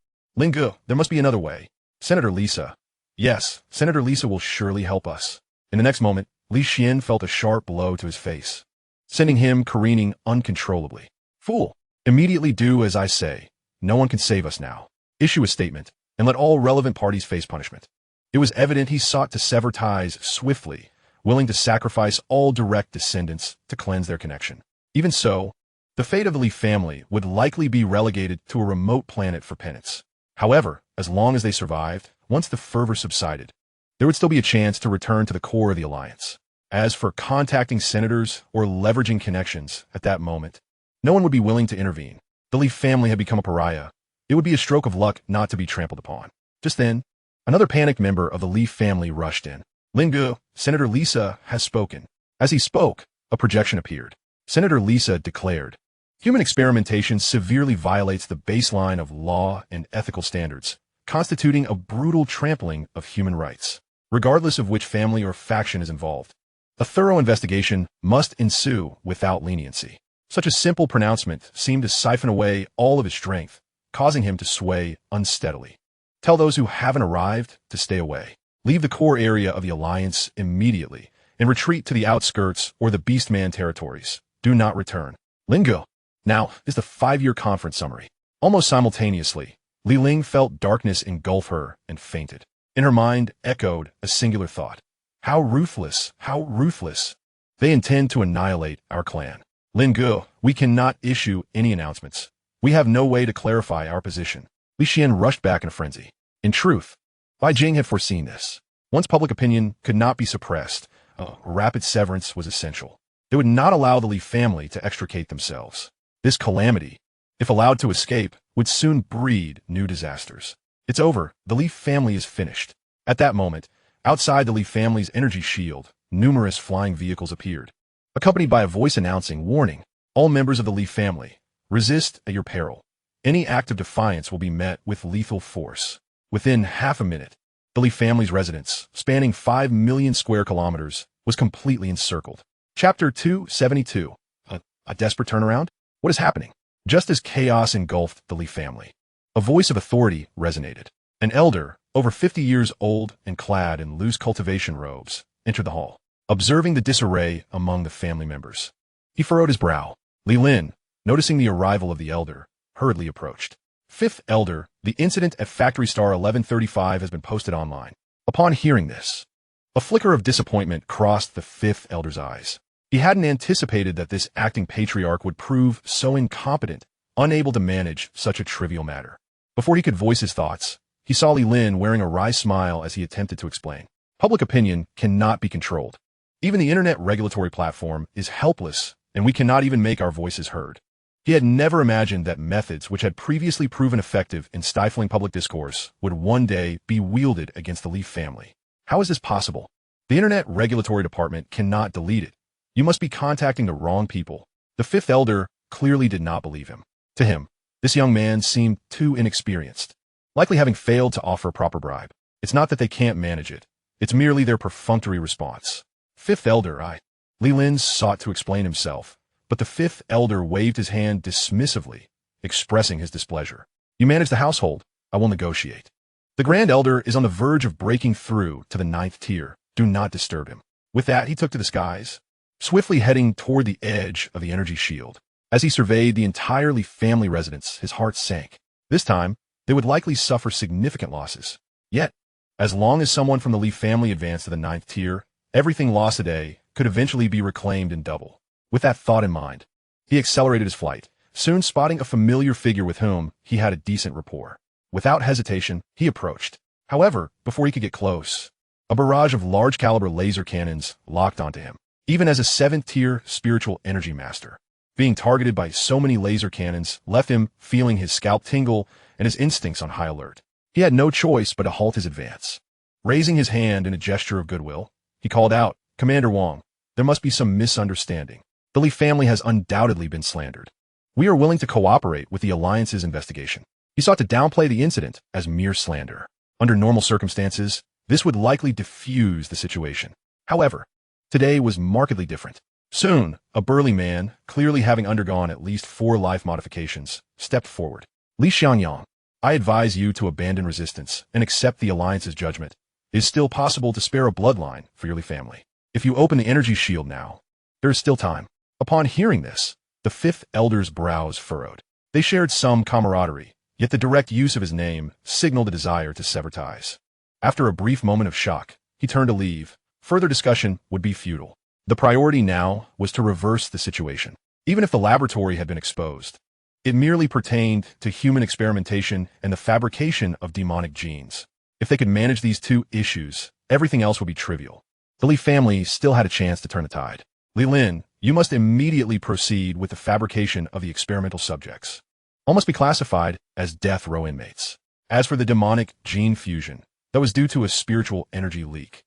there must be another way. Senator Lisa. Yes, Senator Lisa will surely help us. In the next moment, Li Xian felt a sharp blow to his face, sending him careening uncontrollably. "Fool! Immediately do as I say. No one can save us now. Issue a statement, and let all relevant parties face punishment." It was evident he sought to sever ties swiftly, willing to sacrifice all direct descendants to cleanse their connection. Even so, the fate of the Li family would likely be relegated to a remote planet for penance. However, as long as they survived, once the fervor subsided, there would still be a chance to return to the core of the alliance. As for contacting senators or leveraging connections at that moment, no one would be willing to intervene. The Li family had become a pariah. It would be a stroke of luck not to be trampled upon. Just then, another panicked member of the Li family rushed in. "Lingu, Senator Lisa has spoken." As he spoke, a projection appeared. Senator Lisa declared, "Human experimentation severely violates the baseline of law and ethical standards, constituting a brutal trampling of human rights. regardless of which family or faction is involved. A thorough investigation must ensue without leniency. Such a simple pronouncement seemed to siphon away all of his strength, causing him to sway unsteadily. Tell those who haven't arrived to stay away. Leave the core area of the Alliance immediately and retreat to the outskirts or the Beastman territories. Do not return. Lingo. Now is the 5-year conference summary. Almost simultaneously, Li Ling felt darkness engulf her and fainted. In her mind echoed a singular thought. How ruthless, how ruthless. They intend to annihilate our clan. Lin Gu, we cannot issue any announcements. We have no way to clarify our position. Li Xian rushed back in a frenzy. In truth, Bai Jing had foreseen this. Once public opinion could not be suppressed, a rapid severance was essential. They would not allow the Li family to extricate themselves. This calamity, if allowed to escape, would soon breed new disasters. It's over. The Li family is finished. At that moment, outside the Li family's energy shield, numerous flying vehicles appeared, accompanied by a voice announcing, "Warning, all members of the Li family, resist at your peril. Any act of defiance will be met with lethal force." Within half a minute, the Li family's residence, spanning 5 million square kilometers, was completely encircled. Chapter 272. A desperate turnaround? What is happening? Just as chaos engulfed the Li family, a voice of authority resonated. An elder, over 50 years old and clad in loose cultivation robes, entered the hall, observing the disarray among the family members. He furrowed his brow. Li Lin, noticing the arrival of the elder, hurriedly approached. Fifth elder, the incident at Factory Star 1135 has been posted online. Upon hearing this, a flicker of disappointment crossed the fifth elder's eyes. He hadn't anticipated that this acting patriarch would prove so incompetent, unable to manage such a trivial matter. Before he could voice his thoughts, he saw Li Lin wearing a wry smile as he attempted to explain. Public opinion cannot be controlled. Even the internet regulatory platform is helpless, and we cannot even make our voices heard. He had never imagined that methods which had previously proven effective in stifling public discourse would one day be wielded against the Li family. How is this possible? The internet regulatory department cannot delete it. You must be contacting the wrong people. The fifth elder clearly did not believe him. To him, this young man seemed too inexperienced, likely having failed to offer a proper bribe. It's not that they can't manage it. It's merely their perfunctory response. Fifth elder, Li Lin sought to explain himself, but the fifth elder waved his hand dismissively, expressing his displeasure. You manage the household. I will negotiate. The grand elder is on the verge of breaking through to the 9th tier. Do not disturb him. With that, he took to the skies, swiftly heading toward the edge of the energy shield. As he surveyed the entire Li family residence, his heart sank. This time, they would likely suffer significant losses. Yet, as long as someone from the Li family advanced to the 9th tier, everything lost today could eventually be reclaimed in double. With that thought in mind, he accelerated his flight, soon spotting a familiar figure with whom he had a decent rapport. Without hesitation, he approached. However, before he could get close, a barrage of large-caliber laser cannons locked onto him. Even as a 7th-tier spiritual energy master, being targeted by so many laser cannons left him feeling his scalp tingle and his instincts on high alert. He had no choice but to halt his advance. Raising his hand in a gesture of goodwill, he called out, "Commander Wong, there must be some misunderstanding. The Li family has undoubtedly been slandered. We are willing to cooperate with the Alliance's investigation." He sought to downplay the incident as mere slander. Under normal circumstances, this would likely diffuse the situation. However, today was markedly different. Soon, a burly man, clearly having undergone at least 4 life modifications, stepped forward. "Li Xianyang, I advise you to abandon resistance and accept the Alliance's judgment. It is still possible to spare a bloodline for your Li family. If you open the energy shield now, there is still time." Upon hearing this, the fifth elder's brows furrowed. They shared some camaraderie, yet the direct use of his name signaled a desire to sever ties. After a brief moment of shock, he turned to leave. Further discussion would be futile. The priority now was to reverse the situation. Even if the laboratory had been exposed, it merely pertained to human experimentation and the fabrication of demonic genes. If they could manage these 2 issues, everything else would be trivial. The Li family still had a chance to turn the tide. Li Lin, you must immediately proceed with the fabrication of the experimental subjects. All must be classified as death row inmates. As for the demonic gene fusion, that was due to a spiritual energy leak.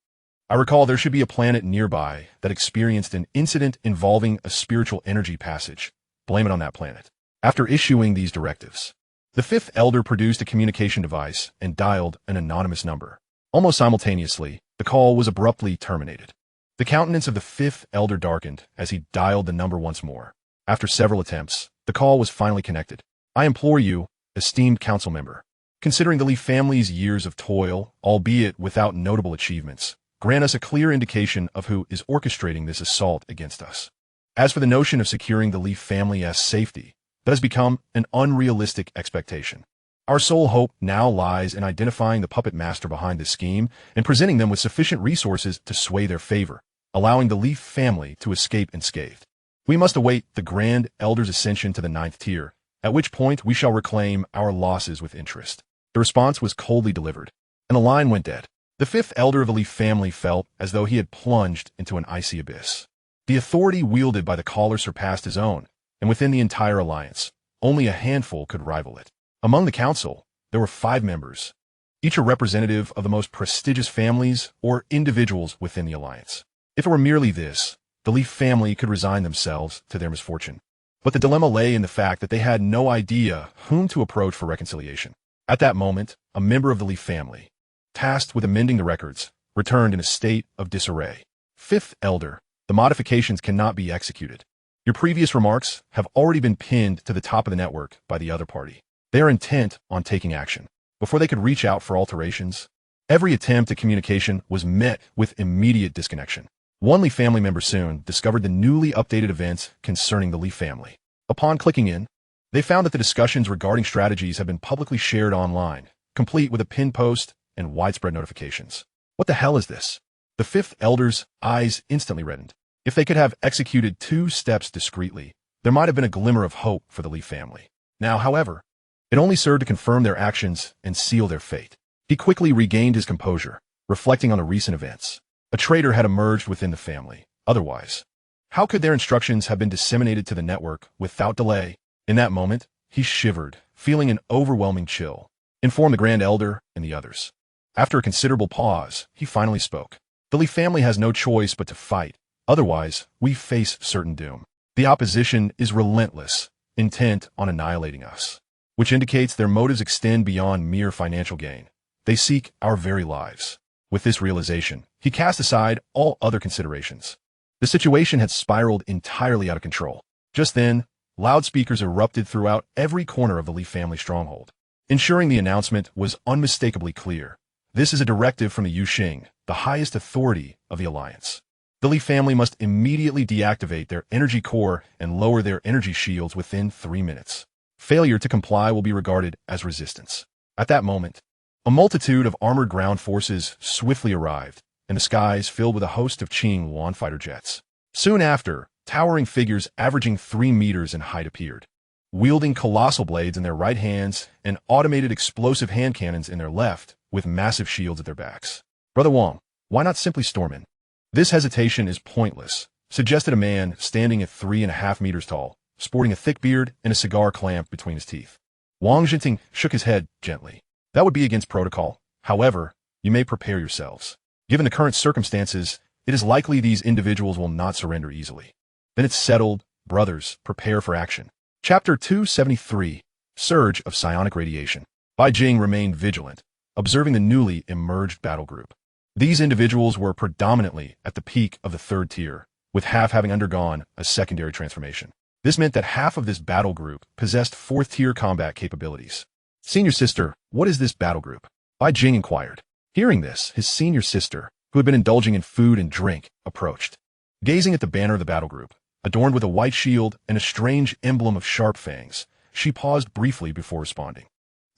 I recall there should be a planet nearby that experienced an incident involving a spiritual energy passage. Blame it on that planet. After issuing these directives, the fifth elder produced a communication device and dialed an anonymous number. Almost simultaneously, The call was abruptly terminated. The countenance of the fifth elder darkened as he dialed the number once more. After several attempts, the call was finally connected. I implore you, esteemed council member, considering the Lee family's years of toil, albeit without notable achievements, grant us a clear indication of who is orchestrating this assault against us. As for the notion of securing the Lee family's safety, that has become an unrealistic expectation. Our sole hope now lies in identifying the puppet master behind this scheme and presenting them with sufficient resources to sway their favor, allowing the Lee family to escape unscathed. We must await the Grand Elder's ascension to the 9th tier, at which point we shall reclaim our losses with interest. The response was coldly delivered, and the line went dead. The 5th elder of the Lee family felt as though he had plunged into an icy abyss. The authority wielded by the caller surpassed his own, and within the entire alliance, only a handful could rival it. Among the council, there were 5 members, each a representative of the most prestigious families or individuals within the alliance. If it were merely this, the Lee family could resign themselves to their misfortune. But the dilemma lay in the fact that they had no idea whom to approach for reconciliation. At that moment, a member of the Lee family, tasked with amending the records, returned in a state of disarray. 5th elder, the modifications cannot be executed. Your previous remarks have already been pinned to the top of the network by the other party. They are intent on taking action. Before they could reach out for alterations, every attempt at communication was met with immediate disconnection. One Lee family member soon discovered the newly updated events concerning the Lee family. Upon clicking in, they found that the discussions regarding strategies have been publicly shared online, complete with a pinned post and widespread notifications. What the hell is this? The 5th elder's eyes instantly reddened. If they could have executed 2 steps discreetly, there might have been a glimmer of hope for the Lee family. Now, however, it only served to confirm their actions and seal their fate. He quickly regained his composure, reflecting on the recent events. A traitor had emerged within the family. Otherwise, how could their instructions have been disseminated to the network without delay? In that moment, he shivered, feeling an overwhelming chill. Inform the Grand Elder and the others. After a considerable pause, he finally spoke. The Lee family has no choice but to fight. Otherwise, we face certain doom. The opposition is relentless, intent on annihilating us, which indicates their motives extend beyond mere financial gain. They seek our very lives. With this realization, he cast aside all other considerations. The situation had spiraled entirely out of control. Just then, loudspeakers erupted throughout every corner of the Lee family stronghold, ensuring the announcement was unmistakably clear. This is a directive from the Yuxing, the highest authority of the alliance. The Lee family must immediately deactivate their energy core and lower their energy shields within 3 minutes. Failure to comply will be regarded as resistance. At that moment, a multitude of armored ground forces swiftly arrived, and the skies filled with a host of Qing Yuan fighter jets. Soon after, towering figures averaging 3 meters in height appeared, wielding colossal blades in their right hands and automated explosive hand cannons in their left, with massive shields at their backs. Brother Wang, why not simply storm in? This hesitation is pointless, suggested a man standing at 3.5 meters tall, sporting a thick beard and a cigar clamped between his teeth. Wang Jinting shook his head gently. That would be against protocol. However, you may prepare yourselves. Given the current circumstances, it is likely these individuals will not surrender easily. Then it's settled. Brothers, prepare for action. Chapter 273, Surge of Psionic Radiation. Bai Jing remained vigilant, observing the newly emerged battle group. These individuals were predominantly at the peak of the 3rd tier, with half having undergone a secondary transformation. This meant that half of this battle group possessed 4th tier combat capabilities. Senior sister, what is this battle group? Bai Jing inquired. Hearing this, his senior sister, who had been indulging in food and drink, approached. Gazing at the banner of the battle group, adorned with a white shield and a strange emblem of sharp fangs, she paused briefly before responding.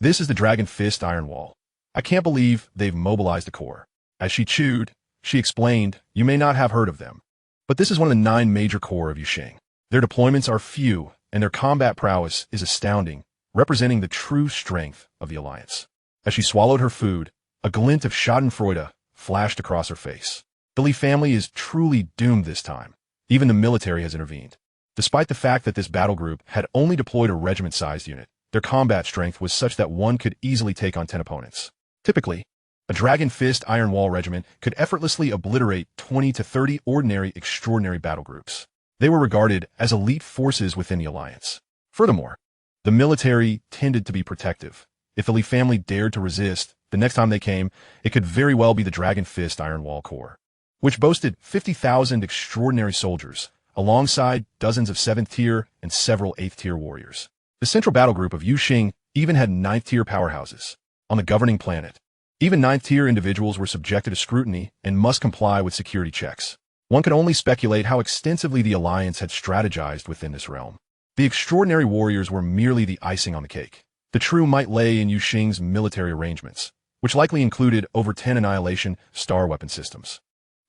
This is the Dragon Fist Iron Wall. I can't believe they've mobilized the core. As she chewed, she explained, you may not have heard of them, but this is one of the 9 major corps of Yuxing. Their deployments are few, and their combat prowess is astounding, representing the true strength of the alliance. As she swallowed her food, a glint of schadenfreude flashed across her face. The Lee family is truly doomed this time. Even the military has intervened. Despite the fact that this battle group had only deployed a regiment-sized unit, their combat strength was such that one could easily take on 10 opponents. Typically, a Dragon Fist Iron Wall regiment could effortlessly obliterate 20 to 30 ordinary extraordinary battle groups. They were regarded as elite forces within the alliance. Furthermore, the military tended to be protective, If the Li family dared to resist, the next time they came, it could very well be the Dragon Fist Iron Wall Corps, which boasted 50,000 extraordinary soldiers, alongside dozens of 7th tier and several 8th tier warriors. The central battle group of Yuxing even had 9th tier powerhouses. On the governing planet, even 9th tier individuals were subjected to scrutiny and must comply with security checks. One could only speculate how extensively the Alliance had strategized within this realm. The extraordinary warriors were merely the icing on the cake. The true might lay in Yuxing's military arrangements, which likely included over 10 annihilation star weapon systems.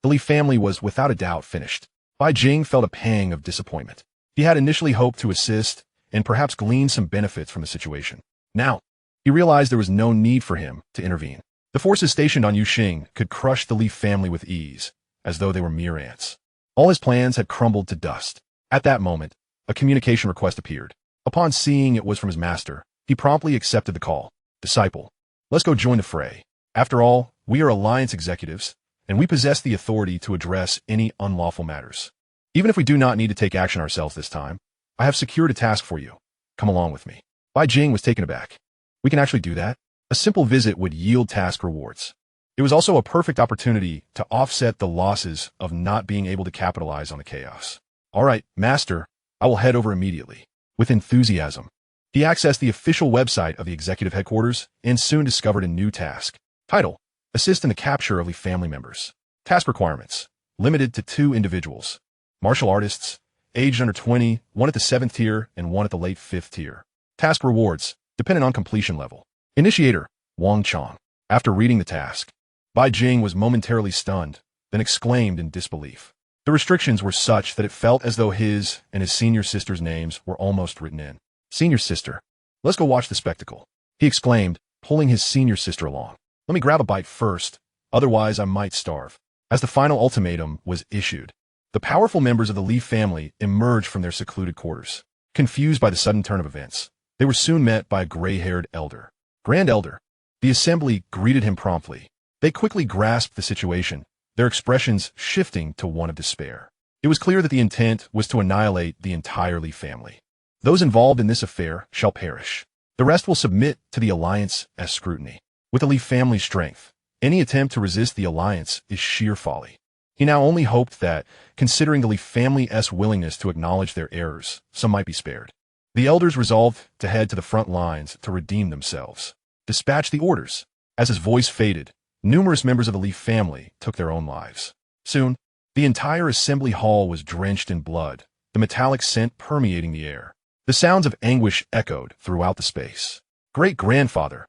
The Li family was without a doubt finished. Bai Jing felt a pang of disappointment. He had initially hoped to assist and perhaps glean some benefits from the situation. Now, he realized there was no need for him to intervene. The forces stationed on Yuxing could crush the Li family with ease, as though they were mere ants. All his plans had crumbled to dust. At that moment, a communication request appeared. Upon seeing it was from his master, he promptly accepted the call. Disciple, let's go join the fray. After all, we are Alliance executives, and we possess the authority to address any unlawful matters. Even if we do not need to take action ourselves this time, I have secured a task for you. Come along with me. Bai Jing was taken aback. We can actually do that? A simple visit would yield task rewards. It was also a perfect opportunity to offset the losses of not being able to capitalize on the chaos. All right, Master, I will head over immediately. With enthusiasm, he accessed the official website of the executive headquarters and soon discovered a new task. Title: Assist in the capture of Li family members. Task requirements: limited to 2 individuals. Martial artists, aged under 20, one at the 7th tier and one at the late 5th tier. Task rewards, dependent on completion level. Initiator: Wang Chong. After reading the task, Bai Jing was momentarily stunned, then exclaimed in disbelief. The restrictions were such that it felt as though his and his senior sister's names were almost written in. Senior sister, let's go watch the spectacle, he exclaimed, pulling his senior sister along. Let me grab a bite first, otherwise I might starve. As the final ultimatum was issued, the powerful members of the Li family emerged from their secluded quarters. Confused by the sudden turn of events, they were soon met by a gray-haired elder. Grand Elder. The assembly greeted him promptly. They quickly grasped the situation, their expressions shifting to one of despair. It was clear that the intent was to annihilate the entire Li family. Those involved in this affair shall perish. The rest will submit to the Alliance as scrutiny. With the Li family's strength, any attempt to resist the Alliance is sheer folly. He now only hoped that, considering the Li family's willingness to acknowledge their errors, some might be spared. The elders resolved to head to the front lines to redeem themselves. Dispatch the orders. As his voice faded, numerous members of the Li family took their own lives. Soon, the entire assembly hall was drenched in blood, the metallic scent permeating the air. The sounds of anguish echoed throughout the space. Great-grandfather,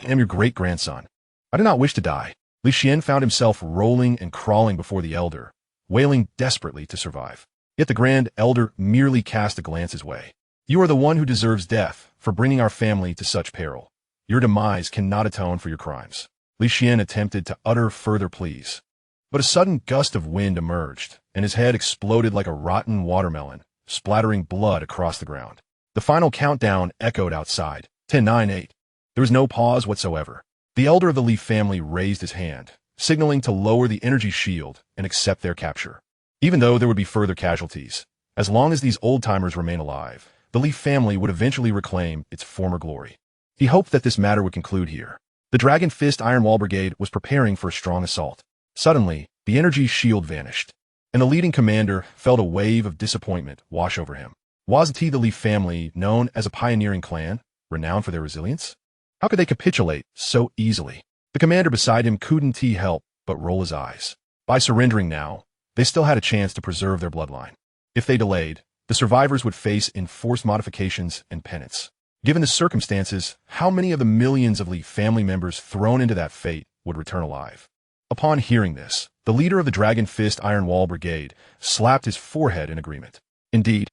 I am your great-grandson. I do not wish to die. Li Xian found himself rolling and crawling before the elder, wailing desperately to survive. Yet the Grand Elder merely cast a glance his way. You are the one who deserves death for bringing our family to such peril. Your demise cannot atone for your crimes. Li Xian attempted to utter further pleas, but a sudden gust of wind emerged, and his head exploded like a rotten watermelon, splattering blood across the ground. The final countdown echoed outside. 10, 9, 8. There was no pause whatsoever. The elder of the Li family raised his hand, signaling to lower the energy shield and accept their capture. Even though there would be further casualties, as long as these old-timers remain alive, the Li family would eventually reclaim its former glory. He hoped that this matter would conclude here. The Dragon Fist Iron Wall Brigade was preparing for a strong assault. Suddenly, the energy shield vanished, and the leading commander felt a wave of disappointment wash over him. Wasn't he the Li family known as a pioneering clan, renowned for their resilience? How could they capitulate so easily? The commander beside him couldn't help but roll his eyes. By surrendering now, they still had a chance to preserve their bloodline. If they delayed, the survivors would face enforced modifications and penance. Given the circumstances, how many of the millions of Li family members thrown into that fate would return alive? Upon hearing this, the leader of the Dragon Fist Iron Wall Brigade slapped his forehead in agreement. Indeed,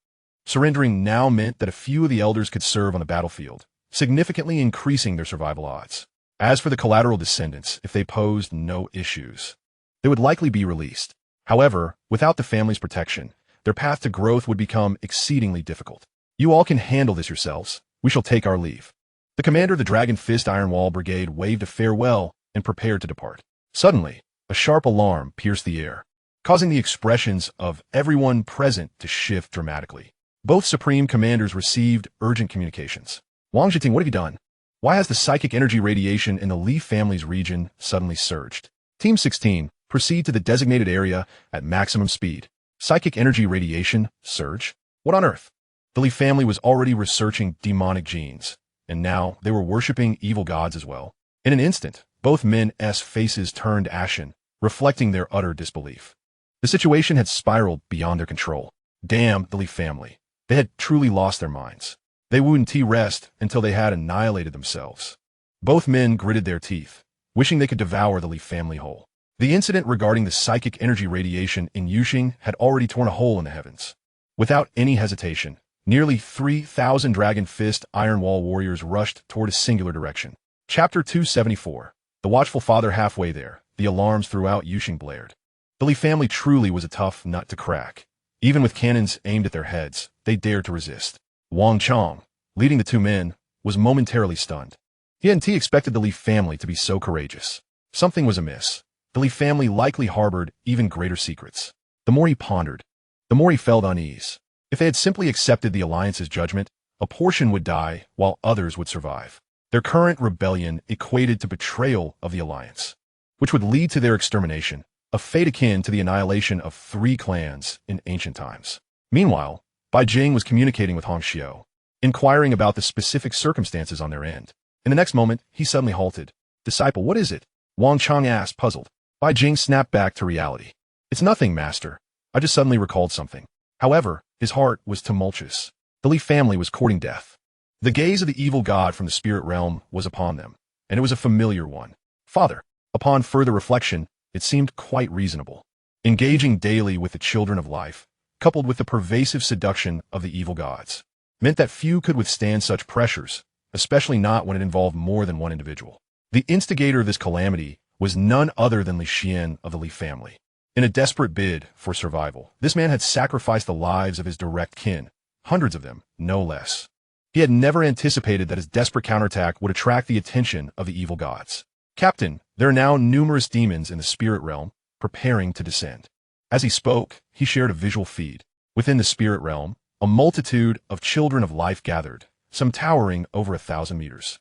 surrendering now meant that a few of the elders could serve on the battlefield, significantly increasing their survival odds. As for the collateral descendants, if they posed no issues, they would likely be released. However, without the family's protection, their path to growth would become exceedingly difficult. You all can handle this yourselves. We shall take our leave. The commander of the Dragon Fist Iron Wall Brigade waved a farewell and prepared to depart. Suddenly, a sharp alarm pierced the air, causing the expressions of everyone present to shift dramatically. Both supreme commanders received urgent communications. Wang Jiting, what have you done? Why has the psychic energy radiation in the Li family's region suddenly surged? Team 16, proceed to the designated area at maximum speed. Psychic energy radiation surge? What on earth? The Li family was already researching demonic genes, and now they were worshipping evil gods as well. In an instant, both men's faces turned ashen, reflecting their utter disbelief. The situation had spiraled beyond their control. Damn the Li family. They had truly lost their minds. They wouldn't rest until they had annihilated themselves. Both men gritted their teeth, wishing they could devour the Li family whole. The incident regarding the psychic energy radiation in Yuxing had already torn a hole in the heavens. Without any hesitation, nearly 3,000 Dragon Fist Iron Wall warriors rushed toward a singular direction. Chapter 274. The Watchful Father. Halfway there, the alarms throughout Yuxing blared. The Li family truly was a tough nut to crack. Even with cannons aimed at their heads, they dared to resist. Wang Chong, leading the two men, was momentarily stunned. He hadn't expected the Li family to be so courageous. Something was amiss. The Li family likely harbored even greater secrets. The more he pondered, the more he felt unease. If they had simply accepted the Alliance's judgment, a portion would die while others would survive. Their current rebellion equated to betrayal of the Alliance, which would lead to their extermination, a fate akin to the annihilation of 3 clans in ancient times. Meanwhile, Bai Jing was communicating with Hong Xiu, inquiring about the specific circumstances on their end. In the next moment, he suddenly halted. "Disciple, what is it?" Wang Chong asked, puzzled. Bai Jing snapped back to reality. "It's nothing, master. I just suddenly recalled something." However, his heart was tumultuous. The Li family was courting death. The gaze of the evil god from the spirit realm was upon them, and it was a familiar one. Father. Upon further reflection, it seemed quite reasonable. Engaging daily with the children of life, coupled with the pervasive seduction of the evil gods, meant that few could withstand such pressures, especially not when it involved more than one individual. The instigator of this calamity was none other than Li Xian of the Li family. In a desperate bid for survival, this man had sacrificed the lives of his direct kin, hundreds of them, no less. He had never anticipated that his desperate counterattack would attract the attention of the evil gods. "Captain, there are now numerous demons in the spirit realm, preparing to descend." As he spoke, he shared a visual feed. Within the spirit realm, a multitude of children of life gathered, some towering over 1,000 meters.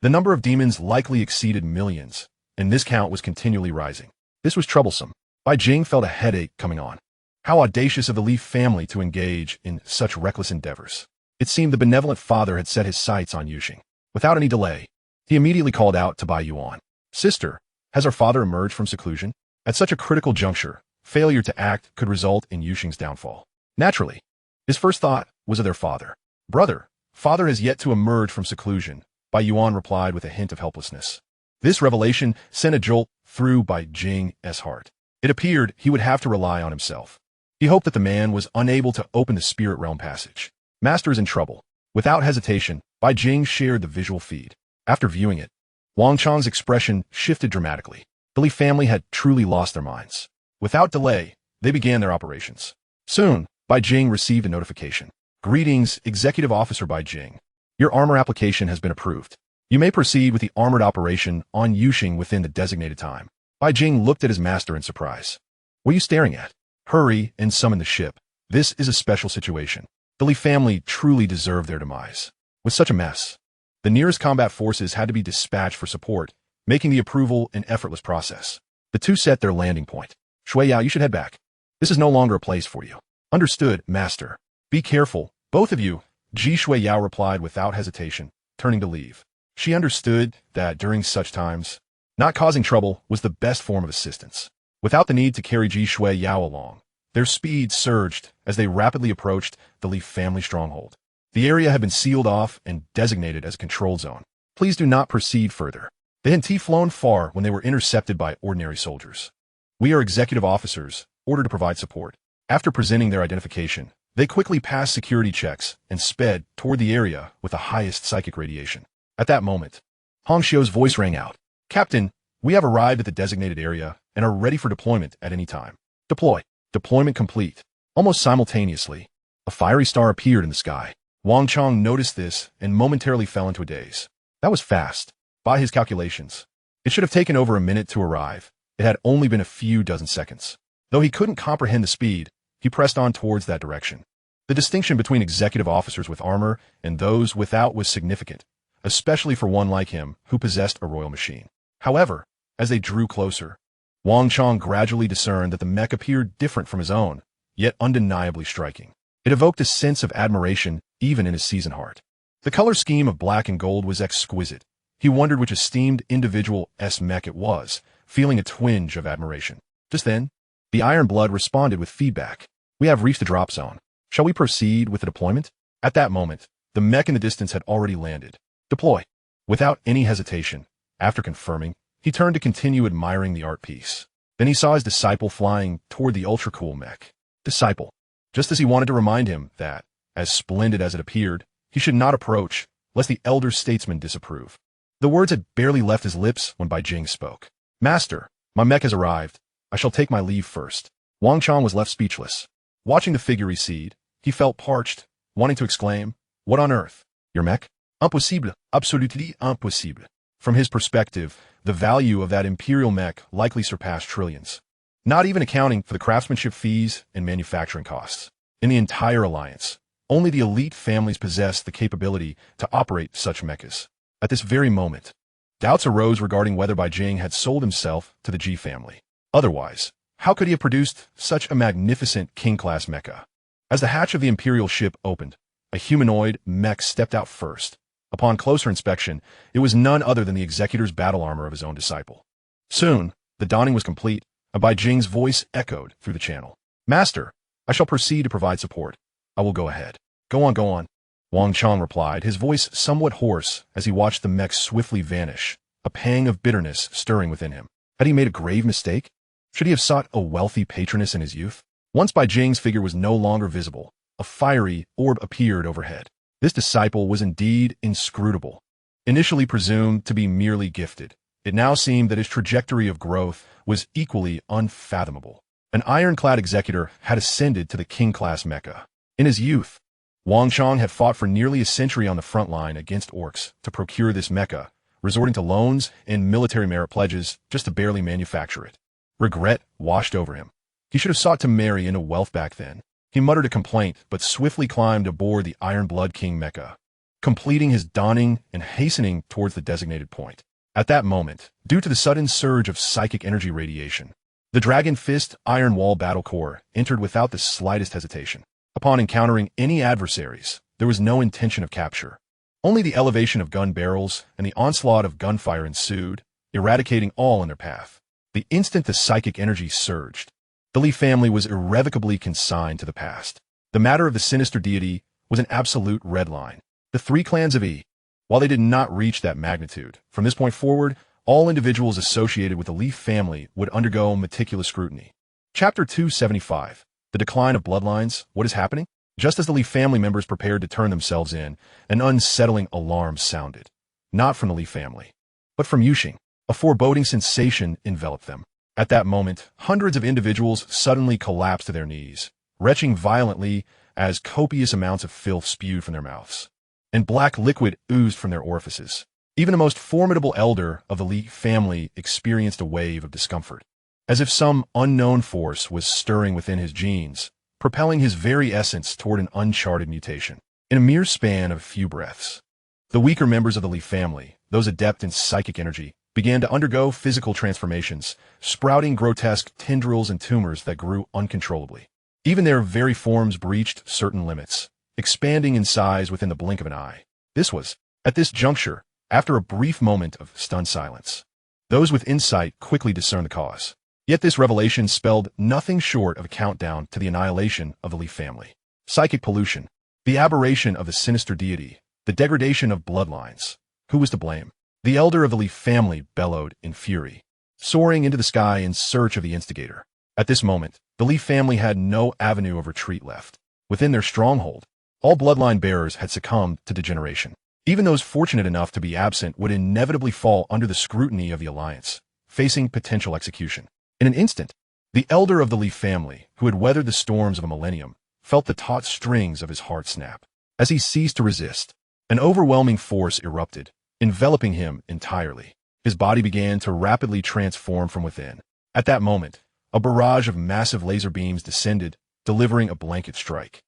The number of demons likely exceeded millions, and this count was continually rising. This was troublesome. Bai Jing felt a headache coming on. How audacious of the Li family to engage in such reckless endeavors. It seemed the benevolent father had set his sights on Yuxing. Without any delay, he immediately called out to Bai Yuan. "Sister, has our father emerged from seclusion?" At such a critical juncture, failure to act could result in Yuxing's downfall. Naturally, his first thought was of their father. "Brother, father has yet to emerge from seclusion," Bai Yuan replied with a hint of helplessness. This revelation sent a jolt through Bai Jing's heart. It appeared he would have to rely on himself. He hoped that the man was unable to open the spirit realm passage. Master is in trouble. Without hesitation, Bai Jing shared the visual feed. After viewing it, Wang Chong's expression shifted dramatically. The Li family had truly lost their minds. Without delay, they began their operations. Soon, Bai Jing received a notification. "Greetings, Executive Officer Bai Jing. Your armor application has been approved. You may proceed with the armored operation on Yuxing within the designated time." Bai Jing looked at his master in surprise. "What are you staring at? Hurry and summon the ship. This is a special situation." The Li family truly deserved their demise. With such a mess, the nearest combat forces had to be dispatched for support, making the approval an effortless process. The two set their landing point. "Shui Yao, you should head back. This is no longer a place for you." "Understood, master. Be careful, both of you," Ji Shui Yao replied without hesitation, turning to leave. She understood that during such times, not causing trouble was the best form of assistance. Without the need to carry Ji Shui Yao along, their speed surged as they rapidly approached the Li family stronghold. The area had been sealed off and designated as a controlled zone. "Please do not proceed further." They hadn't flown far when they were intercepted by ordinary soldiers. "We are executive officers, ordered to provide support." After presenting their identification, they quickly passed security checks and sped toward the area with the highest psychic radiation. At that moment, Hong Xiu's voice rang out. "Captain, we have arrived at the designated area and are ready for deployment at any time." "Deploy." Deployment complete. Almost simultaneously, a fiery star appeared in the sky. Wang Chong noticed this and momentarily fell into a daze. That was fast. By his calculations, it should have taken over a minute to arrive. It had only been a few dozen seconds. Though he couldn't comprehend the speed, he pressed on towards that direction. The distinction between executive officers with armor and those without was significant, especially for one like him who possessed a royal machine. However, as they drew closer, Wang Chong gradually discerned that the mech appeared different from his own, yet undeniably striking. It evoked a sense of admiration even in his seasoned heart. The color scheme of black and gold was exquisite. He wondered which esteemed individual's mech it was, feeling a twinge of admiration. Just then, the Iron Blood responded with feedback. We have reached the drop zone. Shall we proceed with the deployment? At that moment, the mech in the distance had already landed. Deploy. Without any hesitation, after confirming, he turned to continue admiring the art piece. Then he saw his disciple flying toward the ultra-cool mech. Disciple. Just as he wanted to remind him that, as splendid as it appeared, he should not approach, lest the elder statesman disapprove. The words had barely left his lips when Bai Jing spoke. Master, my mech has arrived. I shall take my leave first. Wang Chong was left speechless. Watching the figure recede, he felt parched, wanting to exclaim, what on earth? Your mech? Impossible, absolutely impossible. From his perspective, the value of that Imperial mech likely surpassed trillions. Not even accounting for the craftsmanship fees and manufacturing costs. In the entire alliance, only the elite families possessed the capability to operate such mechas. At this very moment, doubts arose regarding whether Bai Jing had sold himself to the Ji family. Otherwise, how could he have produced such a magnificent king-class mecha? As the hatch of the Imperial ship opened, a humanoid mech stepped out first. Upon closer inspection, it was none other than the executor's battle armor of his own disciple. Soon, the donning was complete, and Bai Jing's voice echoed through the channel. Master, I shall proceed to provide support. I will go ahead. Go on, go on. Wang Chong replied, his voice somewhat hoarse as he watched the mech swiftly vanish, a pang of bitterness stirring within him. Had he made a grave mistake? Should he have sought a wealthy patroness in his youth? Once Bai Jing's figure was no longer visible, a fiery orb appeared overhead. This disciple was indeed inscrutable. Initially presumed to be merely gifted, it now seemed that his trajectory of growth was equally unfathomable. An ironclad executor had ascended to the king-class mecha. In his youth, Wang Chong had fought for nearly a century on the front line against orcs to procure this mecha, resorting to loans and military merit pledges just to barely manufacture it. Regret washed over him. He should have sought to marry into wealth back then. He muttered a complaint, but swiftly climbed aboard the Iron Blood King mecha, completing his donning and hastening towards the designated point. At that moment, due to the sudden surge of psychic energy radiation, the Dragon Fist Iron Wall Battle Core entered without the slightest hesitation. Upon encountering any adversaries, there was no intention of capture. Only the elevation of gun barrels and the onslaught of gunfire ensued, eradicating all in their path. The instant the psychic energy surged, the Li family was irrevocably consigned to the past. The matter of the sinister deity was an absolute red line. The three clans of Yi, while they did not reach that magnitude, from this point forward, all individuals associated with the Li family would undergo meticulous scrutiny. Chapter 275. The Decline of Bloodlines. What is happening? Just as the Li family members prepared to turn themselves in, an unsettling alarm sounded. Not from the Li family, but from Yuxing. A foreboding sensation enveloped them. At that moment, hundreds of individuals suddenly collapsed to their knees, retching violently as copious amounts of filth spewed from their mouths, and black liquid oozed from their orifices. Even the most formidable elder of the Li family experienced a wave of discomfort, as if some unknown force was stirring within his genes, propelling his very essence toward an uncharted mutation. In a mere span of a few breaths, the weaker members of the Li family, those adept in psychic energy, began to undergo physical transformations, sprouting grotesque tendrils and tumors that grew uncontrollably. Even their very forms breached certain limits, expanding in size within the blink of an eye. This was, at this juncture, after a brief moment of stunned silence. Those with insight quickly discerned the cause. Yet this revelation spelled nothing short of a countdown to the annihilation of the Li family. Psychic pollution, the aberration of the sinister deity, the degradation of bloodlines. Who was to blame? The elder of the Li family bellowed in fury, soaring into the sky in search of the instigator. At this moment, the Li family had no avenue of retreat left. Within their stronghold, all bloodline bearers had succumbed to degeneration. Even those fortunate enough to be absent would inevitably fall under the scrutiny of the alliance, facing potential execution. In an instant, the elder of the Li family, who had weathered the storms of a millennium, felt the taut strings of his heart snap. As he ceased to resist, an overwhelming force erupted, enveloping him entirely. His body began to rapidly transform from within. At that moment, a barrage of massive laser beams descended, delivering a blanket strike.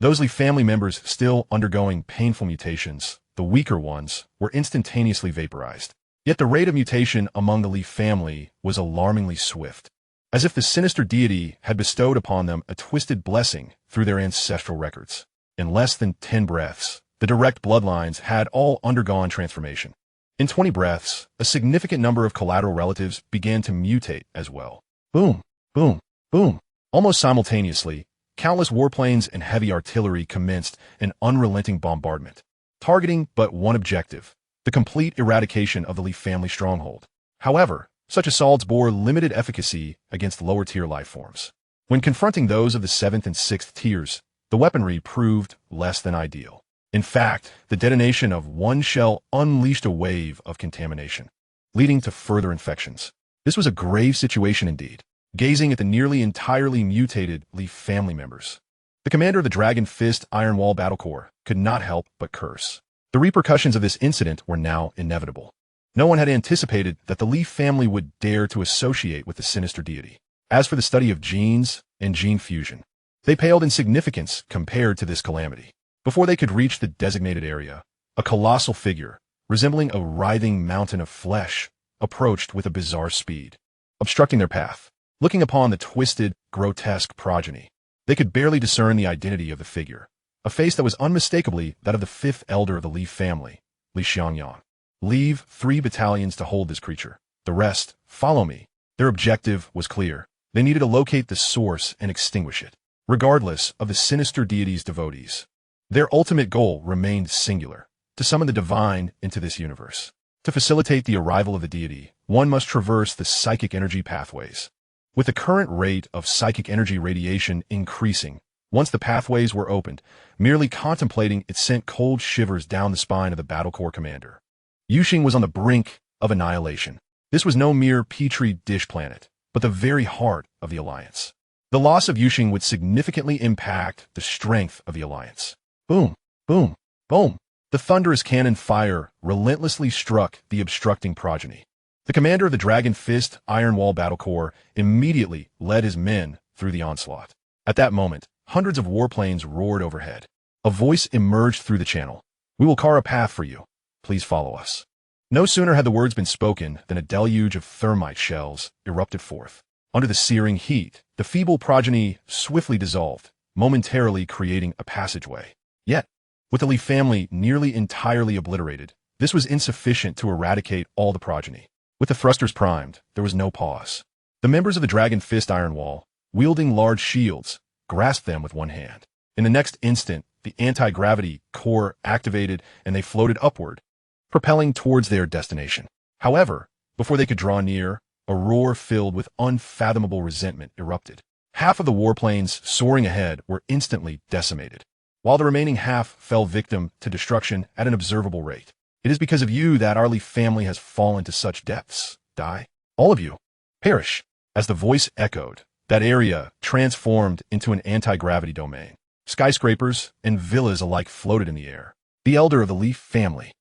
Those Li family members still undergoing painful mutations, the weaker ones, were instantaneously vaporized. Yet the rate of mutation among the Li family was alarmingly swift, as if the sinister deity had bestowed upon them a twisted blessing through their ancestral records. In less than 10 breaths, the direct bloodlines had all undergone transformation. In 20 breaths, a significant number of collateral relatives began to mutate as well. Boom, boom, boom. Almost simultaneously, countless warplanes and heavy artillery commenced an unrelenting bombardment, targeting but one objective: the complete eradication of the Li family stronghold. However, such assaults bore limited efficacy against lower-tier lifeforms. When confronting those of the 7th and 6th tiers, the weaponry proved less than ideal. In fact, the detonation of one shell unleashed a wave of contamination, leading to further infections. This was a grave situation indeed. Gazing at the nearly entirely mutated Li family members, the commander of the Dragon Fist Iron Wall Battle Corps could not help but curse. The repercussions of this incident were now inevitable. No one had anticipated that the Li family would dare to associate with the sinister deity. As for the study of genes and gene fusion, they paled in significance compared to this calamity. Before they could reach the designated area, a colossal figure, resembling a writhing mountain of flesh, approached with a bizarre speed, obstructing their path. Looking upon the twisted, grotesque progeny, they could barely discern the identity of the figure, a face that was unmistakably that of the 5th elder of the Li family, Li Xiangyang. Leave 3 battalions to hold this creature. The rest, follow me. Their objective was clear. They needed to locate the source and extinguish it, regardless of the sinister deity's devotees. Their ultimate goal remained singular: to summon the divine into this universe. To facilitate the arrival of the deity, one must traverse the psychic energy pathways. With the current rate of psychic energy radiation increasing, once the pathways were opened, merely contemplating it sent cold shivers down the spine of the Battle Corps commander. Yuxing was on the brink of annihilation. This was no mere petri dish planet, but the very heart of the Alliance. The loss of Yuxing would significantly impact the strength of the Alliance. Boom, boom, boom. The thunderous cannon fire relentlessly struck the obstructing progeny. The commander of the Dragon Fist Iron Wall Battle Corps immediately led his men through the onslaught. At that moment, hundreds of warplanes roared overhead. A voice emerged through the channel. "We will carve a path for you. Please follow us." No sooner had the words been spoken than a deluge of thermite shells erupted forth. Under the searing heat, the feeble progeny swiftly dissolved, momentarily creating a passageway. Yet, with the Li family nearly entirely obliterated, this was insufficient to eradicate all the progeny. With the thrusters primed, there was no pause. The members of the Dragon Fist Iron Wall, wielding large shields, grasped them with one hand. In the next instant, the anti-gravity core activated and they floated upward, propelling towards their destination. However, before they could draw near, a roar filled with unfathomable resentment erupted. Half of the warplanes soaring ahead were instantly decimated, while the remaining half fell victim to destruction at an observable rate. "It is because of you that our Li family has fallen to such depths. Die. All of you. Perish." As the voice echoed, that area transformed into an anti-gravity domain. Skyscrapers and villas alike floated in the air. The elder of the Li family.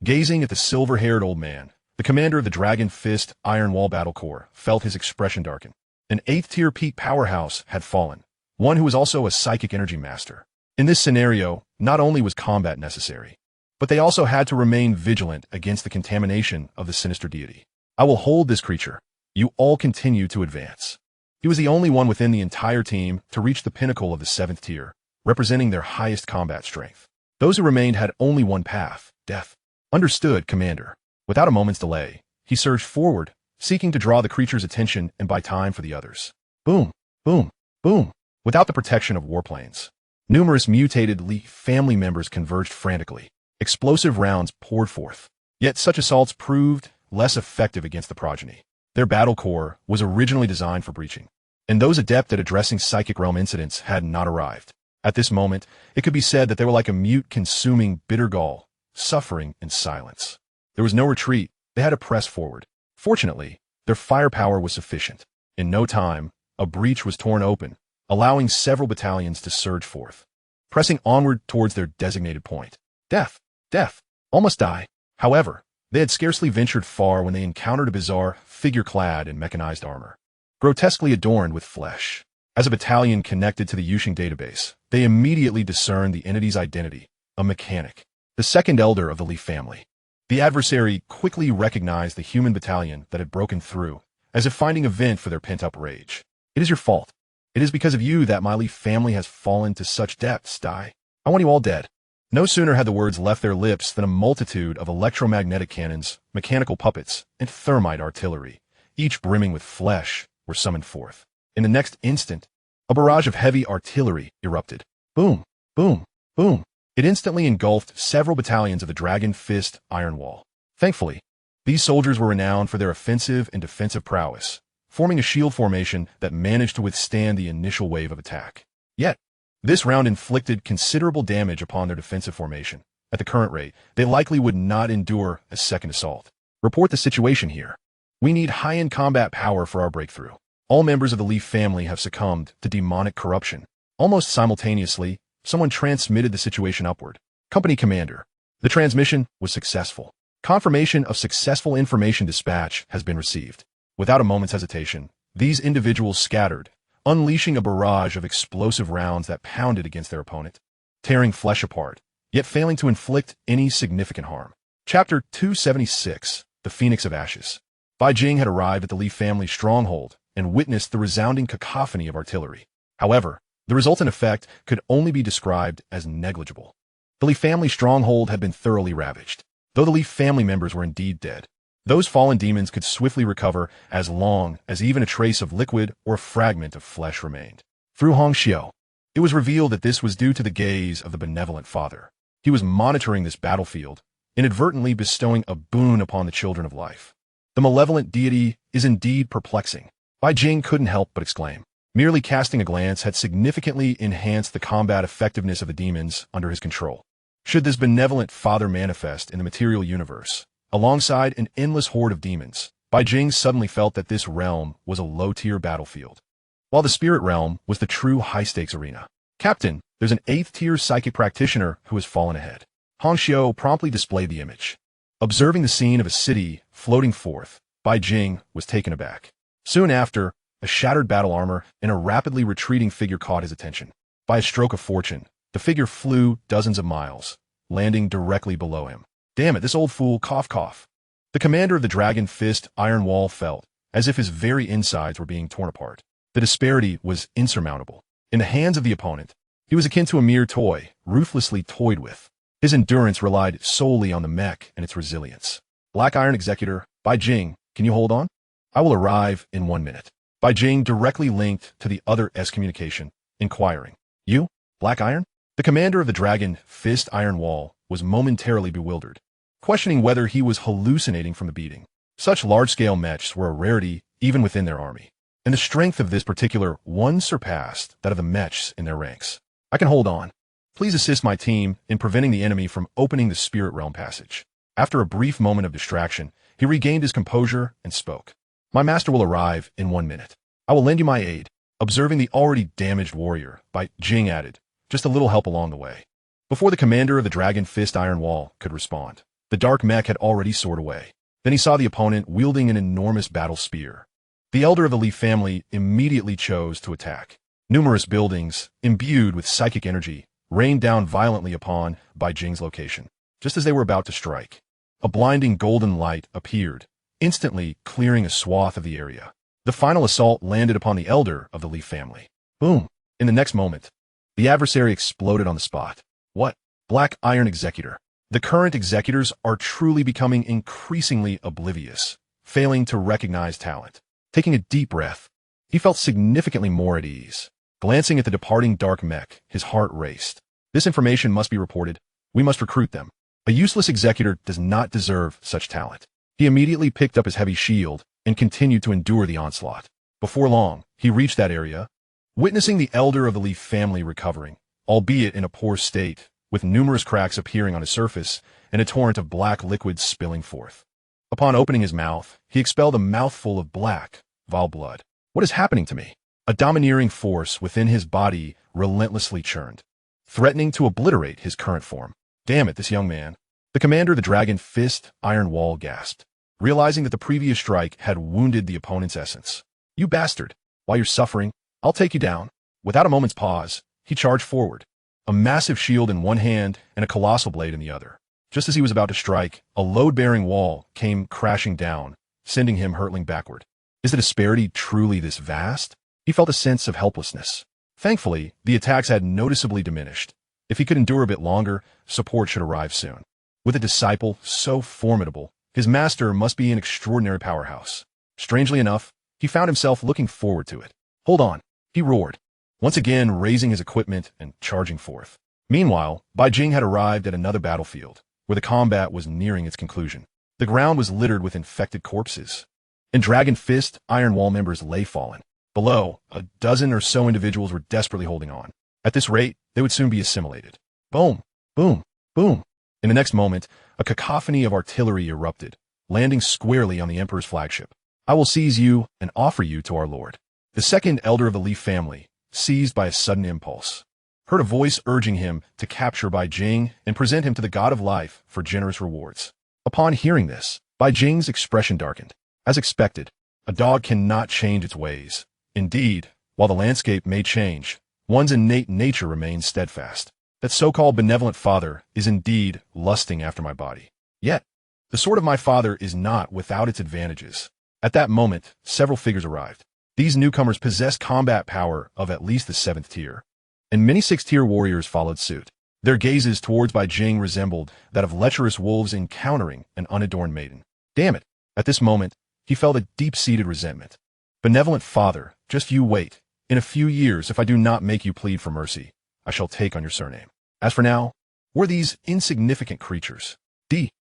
Gazing at the silver-haired old man, the commander of the Dragon Fist Iron Wall Battle Corps felt his expression darken. An 8th-tier peak powerhouse had fallen, one who was also a psychic energy master. In this scenario, not only was combat necessary, but they also had to remain vigilant against the contamination of the sinister deity. "I will hold this creature. You all continue to advance." He was the only one within the entire team to reach the pinnacle of the 7th tier, representing their highest combat strength. Those who remained had only one path: death. "Understood, Commander." Without a moment's delay, he surged forward, seeking to draw the creature's attention and buy time for the others. Boom, boom, boom. Without the protection of warplanes, numerous mutated Li family members converged frantically. Explosive rounds poured forth. Yet such assaults proved less effective against the progeny. Their battle core was originally designed for breaching, and those adept at addressing psychic realm incidents had not arrived. At this moment, it could be said that they were like a mute consuming bitter gall, suffering in silence. There was no retreat. They had to press forward. Fortunately, their firepower was sufficient. In no time, a breach was torn open, allowing several battalions to surge forth, pressing onward towards their designated point. Death. Death. Almost die. However, they had scarcely ventured far when they encountered a bizarre figure clad in mechanized armor, grotesquely adorned with flesh. As a battalion connected to the Yuxing database, they immediately discerned the entity's identity: a mechanic. the second elder of the Leaf family. The adversary quickly recognized the human battalion that had broken through, as if finding a vent for their pent-up rage. It is your fault. It is because of you that my Leaf family has fallen to such depths, Dai. I want you all dead. No sooner had the words left their lips than a multitude of electromagnetic cannons, mechanical puppets, and thermite artillery, each brimming with flesh, were summoned forth. In the next instant, a barrage of heavy artillery erupted. Boom, boom, boom. It instantly engulfed several battalions of the Dragon Fist Iron Wall. Thankfully, these soldiers were renowned for their offensive and defensive prowess, forming a shield formation that managed to withstand the initial wave of attack. Yet, this round inflicted considerable damage upon their defensive formation. At the current rate, they likely would not endure a second assault. Report the situation here. We need high-end combat power for our breakthrough. All members of the Leaf family have succumbed to demonic corruption. Almost simultaneously, someone transmitted the situation upward. Company commander. The transmission was successful. Confirmation of successful information dispatch has been received. Without a moment's hesitation, these individuals scattered, unleashing a barrage of explosive rounds that pounded against their opponent, tearing flesh apart, yet failing to inflict any significant harm. Chapter 276, The Phoenix of Ashes. Bai Jing had arrived at the Leaf family's stronghold and witnessed the resounding cacophony of artillery. However, the resultant effect could only be described as negligible. The Leaf family stronghold had been thoroughly ravaged. Though the Leaf family members were indeed dead, those fallen demons could swiftly recover as long as even a trace of liquid or a fragment of flesh remained. Through Hong Xiao, it was revealed that this was due to the gaze of the benevolent father. He was monitoring this battlefield, inadvertently bestowing a boon upon the children of life. The malevolent deity is indeed perplexing. Bai Jing couldn't help but exclaim. Merely casting a glance had significantly enhanced the combat effectiveness of the demons under his control. Should this benevolent father manifest in the material universe, alongside an endless horde of demons, Bai Jing suddenly felt that this realm was a low-tier battlefield, while the spirit realm was the true high-stakes arena. Captain, there's an 8th-tier psychic practitioner who has fallen ahead. Hong Xiao promptly displayed the image. Observing the scene of a city floating forth, Bai Jing was taken aback. Soon after, a shattered battle armor and a rapidly retreating figure caught his attention. By a stroke of fortune, the figure flew dozens of miles, landing directly below him. Damn it, this old fool, cough cough. The commander of the Dragon Fist Iron Wall felt as if his very insides were being torn apart. The disparity was insurmountable. In the hands of the opponent, he was akin to a mere toy, ruthlessly toyed with. His endurance relied solely on the mech and its resilience. Black Iron Executor, Bai Jing, can you hold on? I will arrive in 1 minute. Bai Jing directly linked to the other S communication, inquiring, You, Black Iron? The commander of the Dragon Fist Iron Wall was momentarily bewildered, questioning whether he was hallucinating from the beating. Such large-scale mechs were a rarity even within their army, and the strength of this particular one surpassed that of the mechs in their ranks. I can hold on. Please assist my team in preventing the enemy from opening the spirit realm passage. After a brief moment of distraction, he regained his composure and spoke. My master will arrive in 1 minute. I will lend you my aid. Observing the already damaged warrior, Bai Jing added, just a little help along the way. Before the commander of the Dragon Fist Iron Wall could respond, the dark mech had already soared away. Then he saw the opponent wielding an enormous battle spear. The elder of the Leaf family immediately chose to attack. Numerous buildings, imbued with psychic energy, rained down violently upon Bai Jing's location. Just as they were about to strike, a blinding golden light appeared, instantly clearing a swath of the area. The final assault landed upon the elder of the Leaf family. Boom! In the next moment, the adversary exploded on the spot. What? Black Iron Executor. The current executors are truly becoming increasingly oblivious, failing to recognize talent. Taking a deep breath, he felt significantly more at ease. Glancing at the departing dark mech, his heart raced. This information must be reported. We must recruit them. A useless executor does not deserve such talent. He immediately picked up his heavy shield and continued to endure the onslaught. Before long, he reached that area, witnessing the elder of the Leaf family recovering, albeit in a poor state, with numerous cracks appearing on his surface and a torrent of black liquid spilling forth. Upon opening his mouth, he expelled a mouthful of black, vile blood. What is happening to me? A domineering force within his body relentlessly churned, threatening to obliterate his current form. Damn it, this young man. The commander of the Dragon Fist Iron Wall gasped, realizing that the previous strike had wounded the opponent's essence. You bastard! While you're suffering, I'll take you down. Without a moment's pause, he charged forward, a massive shield in one hand and a colossal blade in the other. Just as he was about to strike, a load-bearing wall came crashing down, sending him hurtling backward. Is the disparity truly this vast? He felt a sense of helplessness. Thankfully, the attacks had noticeably diminished. If he could endure a bit longer, support should arrive soon. With a disciple so formidable, his master must be an extraordinary powerhouse. Strangely enough, he found himself looking forward to it. Hold on, he roared, once again raising his equipment and charging forth. Meanwhile, Bai Jing had arrived at another battlefield, where the combat was nearing its conclusion. The ground was littered with infected corpses, and Dragon Fist Iron Wall members lay fallen. Below, a dozen or so individuals were desperately holding on. At this rate, they would soon be assimilated. Boom, boom, boom. In the next moment, a cacophony of artillery erupted, landing squarely on the Emperor's flagship. I will seize you and offer you to our lord. The second elder of the Leaf family, seized by a sudden impulse, heard a voice urging him to capture Bai Jing and present him to the god of life for generous rewards. Upon hearing this, Bai Jing's expression darkened. As expected, a dog cannot change its ways. Indeed, while the landscape may change, one's innate nature remains steadfast. That so-called benevolent father is indeed lusting after my body. Yet, the sword of my father is not without its advantages. At that moment, several figures arrived. These newcomers possessed combat power of at least the 7th tier, and many 6th-tier warriors followed suit. Their gazes towards Bai Jing resembled that of lecherous wolves encountering an unadorned maiden. Damn it! At this moment, he felt a deep-seated resentment. Benevolent father, just you wait. In a few years, if I do not make you plead for mercy, I shall take on your surname. As for now, were these insignificant creatures?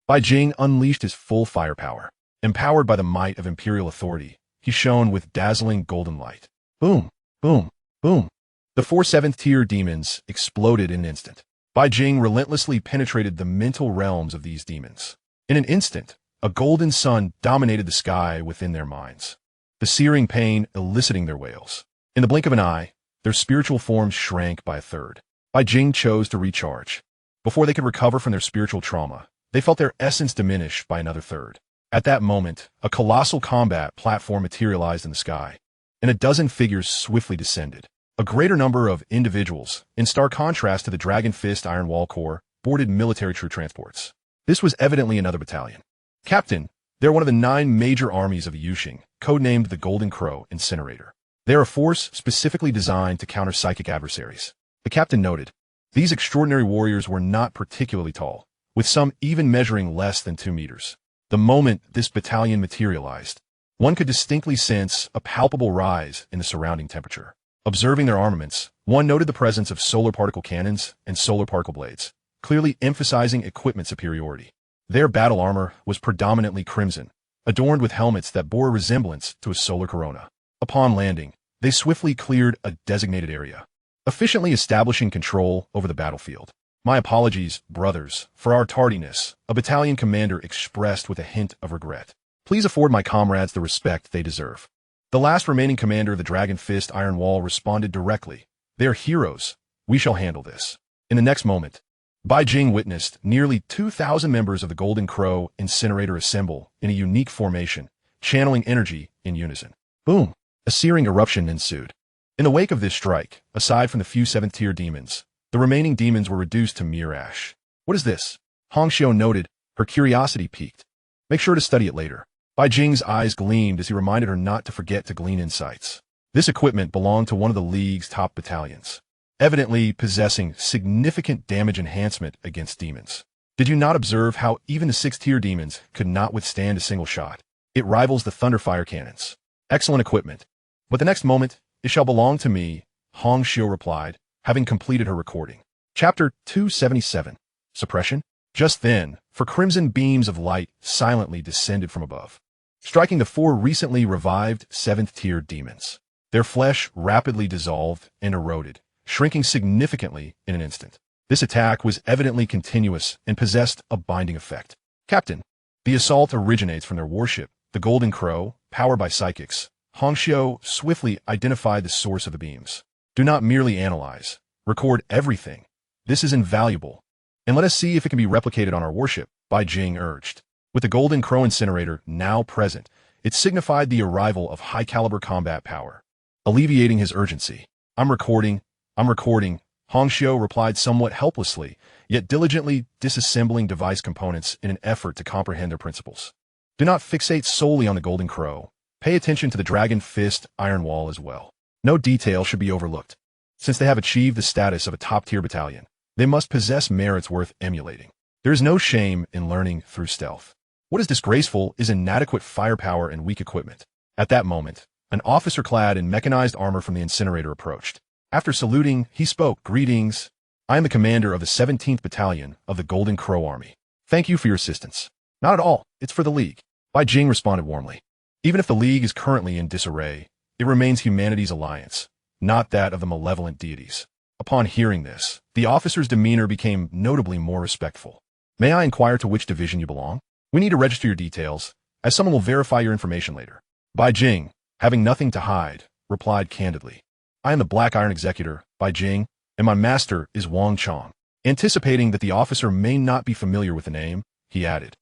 Bai Jing unleashed his full firepower. Empowered by the might of imperial authority, he shone with dazzling golden light. Boom, boom, boom. The 4 7th-tier demons exploded in an instant. Bai Jing relentlessly penetrated the mental realms of these demons. In an instant, a golden sun dominated the sky within their minds, the searing pain eliciting their wails. In the blink of an eye, their spiritual forms shrank by a third. Bai Jing chose to recharge. Before they could recover from their spiritual trauma, they felt their essence diminish by another third. At that moment, a colossal combat platform materialized in the sky, and a dozen figures swiftly descended. A greater number of individuals, in stark contrast to the Dragon Fist Iron Wall Corps, boarded military troop transports. This was evidently another battalion. Captain, they're one of the 9 major armies of Yushing, codenamed the Golden Crow Incinerator. They're a force specifically designed to counter psychic adversaries. The captain noted, these extraordinary warriors were not particularly tall, with some even measuring less than 2 meters. The moment this battalion materialized, one could distinctly sense a palpable rise in the surrounding temperature. Observing their armaments, one noted the presence of solar particle cannons and solar particle blades, clearly emphasizing equipment superiority. Their battle armor was predominantly crimson, adorned with helmets that bore a resemblance to a solar corona. Upon landing, they swiftly cleared a designated area, efficiently establishing control over the battlefield. My apologies, brothers, for our tardiness, a battalion commander expressed with a hint of regret. Please afford my comrades the respect they deserve. The last remaining commander of the Dragon Fist Iron Wall responded directly. They are heroes. We shall handle this. In the next moment, Bai Jing witnessed nearly 2,000 members of the Golden Crow Incinerator assemble in a unique formation, channeling energy in unison. Boom! A searing eruption ensued. In the wake of this strike, aside from the few 7th-tier demons, the remaining demons were reduced to mere ash. What is this? Hong Xiu noted, her curiosity piqued. Make sure to study it later. Bai Jing's eyes gleamed as he reminded her not to forget to glean insights. This equipment belonged to one of the League's top battalions, evidently possessing significant damage enhancement against demons. Did you not observe how even the 6th-tier demons could not withstand a single shot? It rivals the Thunderfire cannons. Excellent equipment. But the next moment, it shall belong to me, Hong Xiu replied, having completed her recording. Chapter 277. Suppression? Just then, for crimson beams of light silently descended from above, striking the 4 recently revived 7th-tier demons. Their flesh rapidly dissolved and eroded, shrinking significantly in an instant. This attack was evidently continuous and possessed a binding effect. Captain, the assault originates from their warship, the Golden Crow, powered by psychics. Hong Xiu swiftly identified the source of the beams. Do not merely analyze. Record everything. This is invaluable. And let us see if it can be replicated on our warship, Bai Jing urged. With the Golden Crow Incinerator now present, it signified the arrival of high-caliber combat power, alleviating his urgency. I'm recording, Hong Xiu replied somewhat helplessly, yet diligently disassembling device components in an effort to comprehend their principles. Do not fixate solely on the Golden Crow. Pay attention to the Dragon Fist Iron Wall as well. No detail should be overlooked. Since they have achieved the status of a top-tier battalion, they must possess merits worth emulating. There is no shame in learning through stealth. What is disgraceful is inadequate firepower and weak equipment. At that moment, an officer clad in mechanized armor from the incinerator approached. After saluting, he spoke, "Greetings. I am the commander of the 17th Battalion of the Golden Crow Army. Thank you for your assistance." "Not at all. It's for the League." Bai Jing responded warmly. Even if the League is currently in disarray, it remains humanity's alliance, not that of the malevolent deities. Upon hearing this, the officer's demeanor became notably more respectful. "May I inquire to which division you belong? We need to register your details, as someone will verify your information later." Bai Jing, having nothing to hide, replied candidly. "I am the Black Iron Executor, Bai Jing, and my master is Wang Chong." Anticipating that the officer may not be familiar with the name, he added,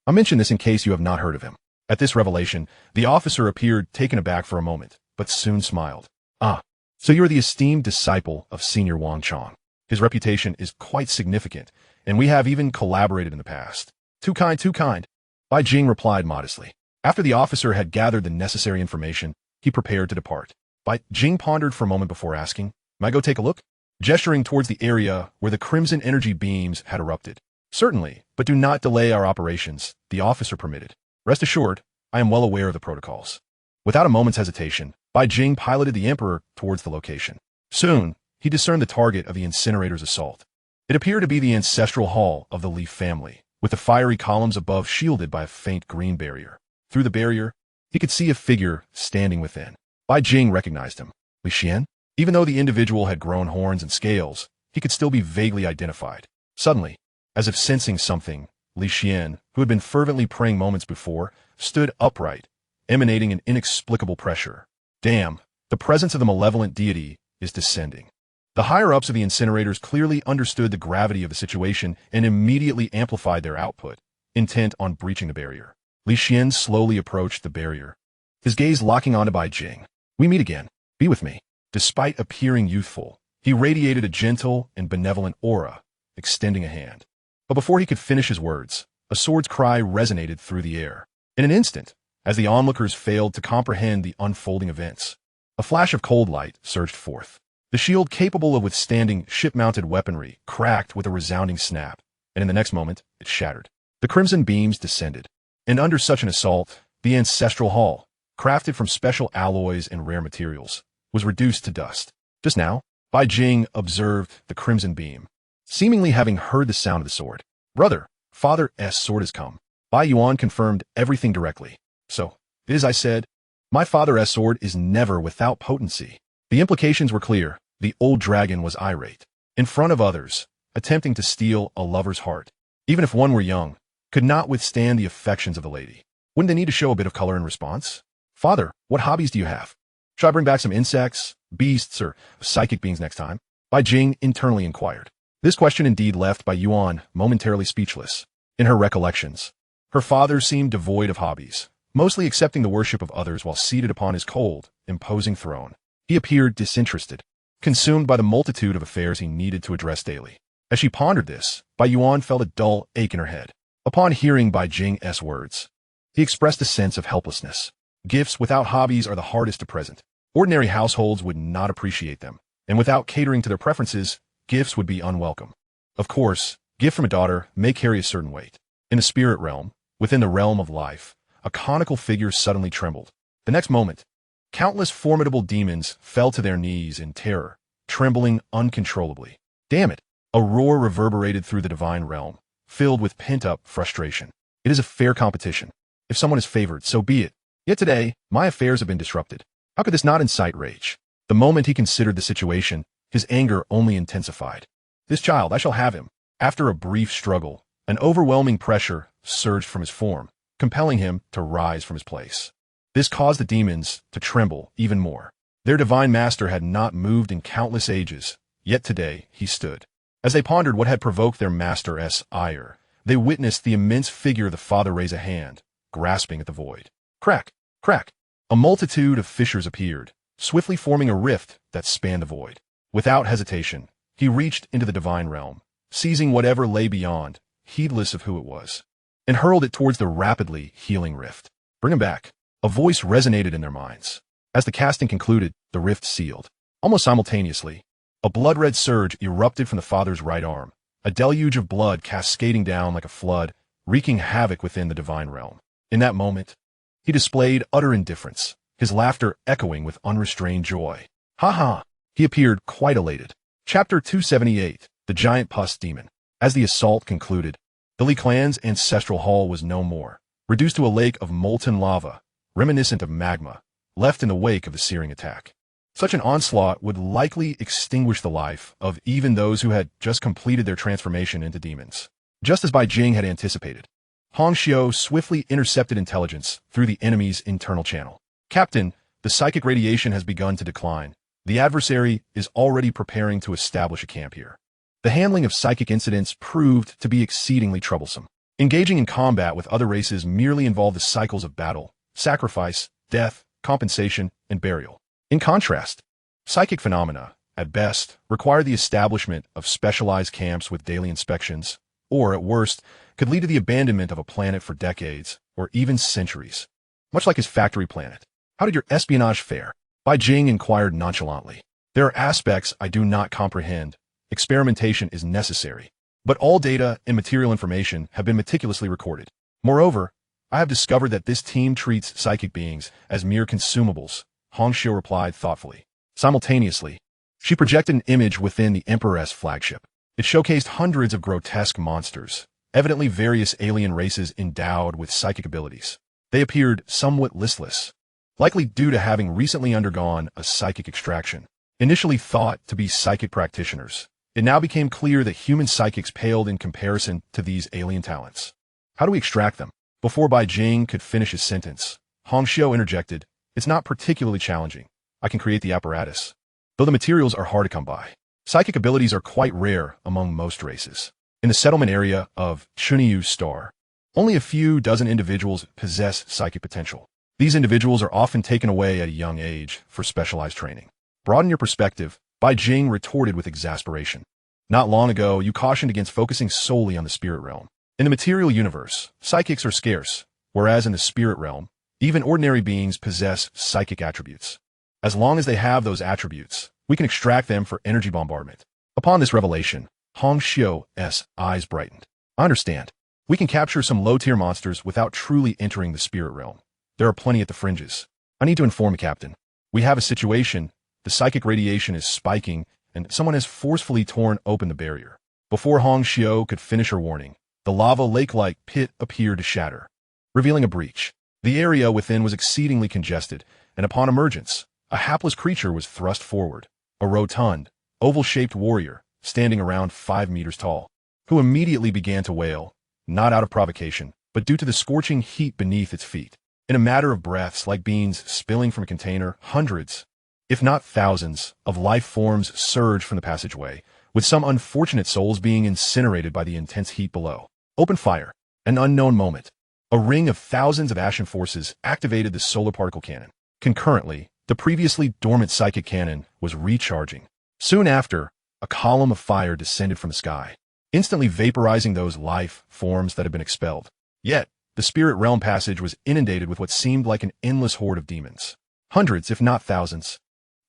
"I'll mention this in case you have not heard of him." At this revelation, the officer appeared taken aback for a moment, but soon smiled. "Ah, so you are the esteemed disciple of Senior Wang Chong. His reputation is quite significant, and we have even collaborated in the past." "Too kind, too kind," Bai Jing replied modestly. After the officer had gathered the necessary information, he prepared to depart. Bai Jing pondered for a moment before asking, "May I go take a look?" Gesturing towards the area where the crimson energy beams had erupted. "Certainly, but do not delay our operations," the officer permitted. "Rest assured, I am well aware of the protocols." Without a moment's hesitation, Bai Jing piloted the Emperor towards the location. Soon, he discerned the target of the incinerator's assault. It appeared to be the ancestral hall of the Leaf family, with the fiery columns above shielded by a faint green barrier. Through the barrier, he could see a figure standing within. Bai Jing recognized him. Li Xian? Even though the individual had grown horns and scales, he could still be vaguely identified. Suddenly, as if sensing something, Li Xian, who had been fervently praying moments before, stood upright, emanating an inexplicable pressure. Damn, the presence of the malevolent deity is descending. The higher-ups of the incinerators clearly understood the gravity of the situation and immediately amplified their output, intent on breaching the barrier. Li Xian slowly approached the barrier, his gaze locking onto Bai Jing. "We meet again. Be with me." Despite appearing youthful, he radiated a gentle and benevolent aura, extending a hand. But before he could finish his words, a sword's cry resonated through the air. In an instant, as the onlookers failed to comprehend the unfolding events, a flash of cold light surged forth. The shield capable of withstanding ship-mounted weaponry cracked with a resounding snap, and in the next moment, it shattered. The crimson beams descended, and under such an assault, the ancestral hall, crafted from special alloys and rare materials, was reduced to dust. Just now, Bai Jing observed the crimson beam, seemingly having heard the sound of the sword. "Brother, Father's sword has come." Bai Yuan confirmed everything directly. "So, it is I said, my father's sword is never without potency." The implications were clear. The old dragon was irate, in front of others, attempting to steal a lover's heart. Even if one were young, could not withstand the affections of the lady. Wouldn't they need to show a bit of color in response? "Father, what hobbies do you have? Should I bring back some insects, beasts, or psychic beings next time?" Bai Jing internally inquired. This question indeed left Bai Yuan momentarily speechless. In her recollections, her father seemed devoid of hobbies, mostly accepting the worship of others while seated upon his cold, imposing throne. He appeared disinterested, consumed by the multitude of affairs he needed to address daily. As she pondered this, Bai Yuan felt a dull ache in her head. Upon hearing Bai Jing's words, he expressed a sense of helplessness. Gifts without hobbies are the hardest to present. Ordinary households would not appreciate them, and without catering to their preferences, gifts would be unwelcome. Of course, gift from a daughter may carry a certain weight. In the spirit realm, within the realm of life, a conical figure suddenly trembled. The next moment, countless formidable demons fell to their knees in terror, trembling uncontrollably. "Damn it!" A roar reverberated through the divine realm, filled with pent-up frustration. "It is a fair competition. If someone is favored, so be it. Yet today, my affairs have been disrupted. How could this not incite rage?" The moment he considered the situation, his anger only intensified. "This child, I shall have him." After a brief struggle, an overwhelming pressure surged from his form, compelling him to rise from his place. This caused the demons to tremble even more. Their divine master had not moved in countless ages, yet today he stood. As they pondered what had provoked their master's ire, they witnessed the immense figure of the father raise a hand, grasping at the void. Crack! Crack! A multitude of fissures appeared, swiftly forming a rift that spanned the void. Without hesitation, he reached into the divine realm, seizing whatever lay beyond, heedless of who it was, and hurled it towards the rapidly healing rift. Bring him back. A voice resonated in their minds. As the casting concluded, the rift sealed. Almost simultaneously, a blood-red surge erupted from the father's right arm, a deluge of blood cascading down like a flood, wreaking havoc within the divine realm. In that moment, he displayed utter indifference, his laughter echoing with unrestrained joy. Ha ha! He appeared quite elated. Chapter 278, The Giant Pus Demon. As the assault concluded, the Li clan's ancestral hall was no more, reduced to a lake of molten lava, reminiscent of magma, left in the wake of the searing attack. Such an onslaught would likely extinguish the life of even those who had just completed their transformation into demons. Just as Bai Jing had anticipated, Hong Xiu swiftly intercepted intelligence through the enemy's internal channel. Captain, the psychic radiation has begun to decline. The adversary is already preparing to establish a camp here. The handling of psychic incidents proved to be exceedingly troublesome. Engaging in combat with other races merely involved the cycles of battle, sacrifice, death, compensation, and burial. In contrast, psychic phenomena, at best, require the establishment of specialized camps with daily inspections, or, at worst, could lead to the abandonment of a planet for decades, or even centuries. Much like his factory planet. How did your espionage fare? Bai Jing inquired nonchalantly. There are aspects I do not comprehend. Experimentation is necessary. But all data and material information have been meticulously recorded. Moreover, I have discovered that this team treats psychic beings as mere consumables, Hong Xiu replied thoughtfully. Simultaneously, she projected an image within the Emperor's flagship. It showcased hundreds of grotesque monsters, evidently various alien races endowed with psychic abilities. They appeared somewhat listless, likely due to having recently undergone a psychic extraction. Initially thought to be psychic practitioners, it now became clear that human psychics paled in comparison to these alien talents. How do we extract them? Before Bai Jing could finish his sentence, Hong Xiu interjected, It's not particularly challenging. I can create the apparatus, though the materials are hard to come by. Psychic abilities are quite rare among most races. In the settlement area of Chunyu Star, only a few dozen individuals possess psychic potential. These individuals are often taken away at a young age for specialized training. Broaden your perspective, Bai Jing retorted with exasperation. Not long ago, you cautioned against focusing solely on the spirit realm. In the material universe, psychics are scarce, whereas in the spirit realm, even ordinary beings possess psychic attributes. As long as they have those attributes, we can extract them for energy bombardment. Upon this revelation, Hong Xiu's eyes brightened. I understand. We can capture some low-tier monsters without truly entering the spirit realm. There are plenty at the fringes. I need to inform the captain. We have a situation. The psychic radiation is spiking, and someone has forcefully torn open the barrier. Before Hong Xiu could finish her warning, the lava lake-like pit appeared to shatter, revealing a breach. The area within was exceedingly congested, and upon emergence, a hapless creature was thrust forward, a rotund, oval-shaped warrior, standing around 5 meters tall, who immediately began to wail, not out of provocation, but due to the scorching heat beneath its feet. In a matter of breaths, like beans spilling from a container, hundreds, if not thousands, of life forms surged from the passageway, with some unfortunate souls being incinerated by the intense heat below. Open fire. An unknown moment. A ring of thousands of ashen forces activated the solar particle cannon. Concurrently, the previously dormant psychic cannon was recharging. Soon after, a column of fire descended from the sky, instantly vaporizing those life forms that had been expelled. Yet, the spirit realm passage was inundated with what seemed like an endless horde of demons. Hundreds, if not thousands,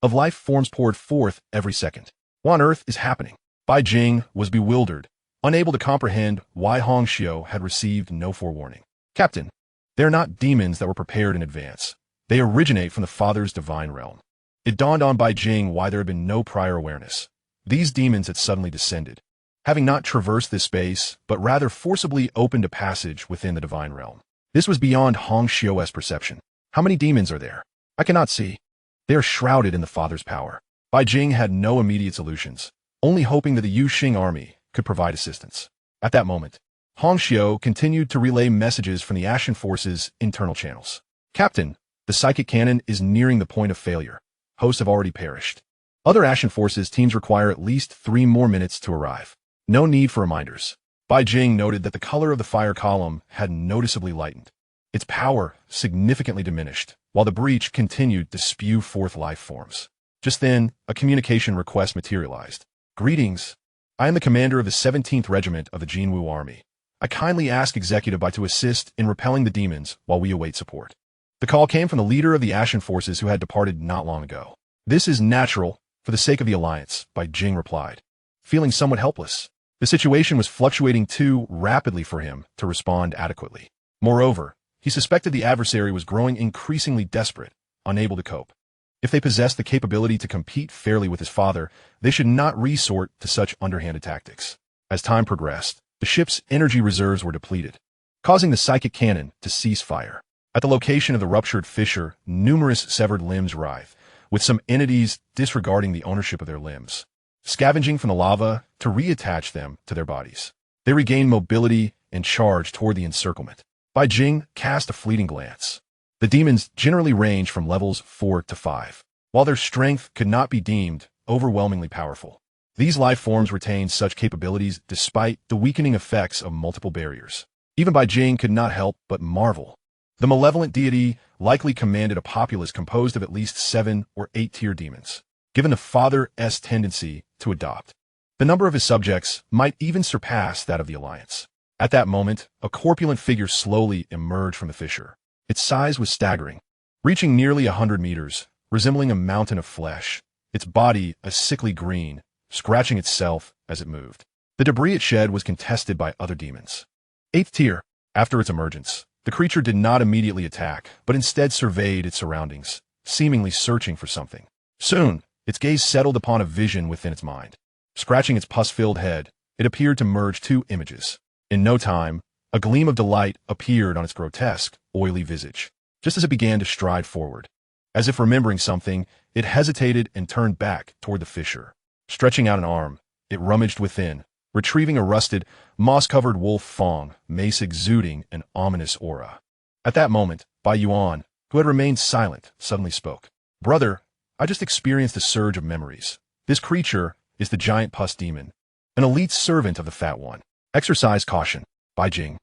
of life forms poured forth every second. What on earth is happening? Bai Jing was bewildered, unable to comprehend why Hong Xiu had received no forewarning. Captain, they are not demons that were prepared in advance. They originate from the Father's divine realm. It dawned on Bai Jing why there had been no prior awareness. These demons had suddenly descended, having not traversed this space, but rather forcibly opened a passage within the divine realm. This was beyond Hong Xiu's perception. How many demons are there? I cannot see. They are shrouded in the Father's power. Bai Jing had no immediate solutions, only hoping that the Yuxing army could provide assistance. At that moment, Hong Xiu continued to relay messages from the Ashen Force's internal channels. Captain, the psychic cannon is nearing the point of failure. Hosts have already perished. Other Ashen Forces teams require at least 3 more minutes to arrive. No need for reminders. Bai Jing noted that the color of the fire column had noticeably lightened. Its power significantly diminished, while the breach continued to spew forth life forms. Just then, a communication request materialized. Greetings. I am the commander of the 17th Regiment of the Jinwu Army. I kindly ask Executive Bai to assist in repelling the demons while we await support. The call came from the leader of the Ashen Forces who had departed not long ago. This is natural, for the sake of the Alliance, Bai Jing replied, feeling somewhat helpless. The situation was fluctuating too rapidly for him to respond adequately. Moreover, he suspected the adversary was growing increasingly desperate, unable to cope. If they possessed the capability to compete fairly with his father, they should not resort to such underhanded tactics. As time progressed, the ship's energy reserves were depleted, causing the psychic cannon to cease fire. At the location of the ruptured fissure, numerous severed limbs writhed, with some entities disregarding the ownership of their limbs, scavenging from the lava to reattach them to their bodies. They regained mobility and charged toward the encirclement. Bai Jing cast a fleeting glance. The demons generally range from levels 4 to 5, while their strength could not be deemed overwhelmingly powerful. These life forms retained such capabilities despite the weakening effects of multiple barriers. Even Bai Jing could not help but marvel. The malevolent deity likely commanded a populace composed of at least 7 or 8 tier demons, given the father's tendency to adopt. The number of his subjects might even surpass that of the Alliance. At that moment, a corpulent figure slowly emerged from the fissure. Its size was staggering, reaching nearly 100 meters, resembling a mountain of flesh, its body a sickly green, scratching itself as it moved. The debris it shed was contested by other demons. 8th tier. After its emergence, the creature did not immediately attack, but instead surveyed its surroundings, seemingly searching for something. Soon, its gaze settled upon a vision within its mind. Scratching its pus-filled head, it appeared to merge 2 images. In no time, a gleam of delight appeared on its grotesque, oily visage. Just as it began to stride forward, as if remembering something, it hesitated and turned back toward the fissure. Stretching out an arm, it rummaged within, retrieving a rusted, moss-covered wolf fang, mace exuding an ominous aura. At that moment, Bai Yuan, who had remained silent, suddenly spoke. Brother, I just experienced a surge of memories. This creature is the giant pus demon, an elite servant of the Fat One. Exercise caution. Bai Jing.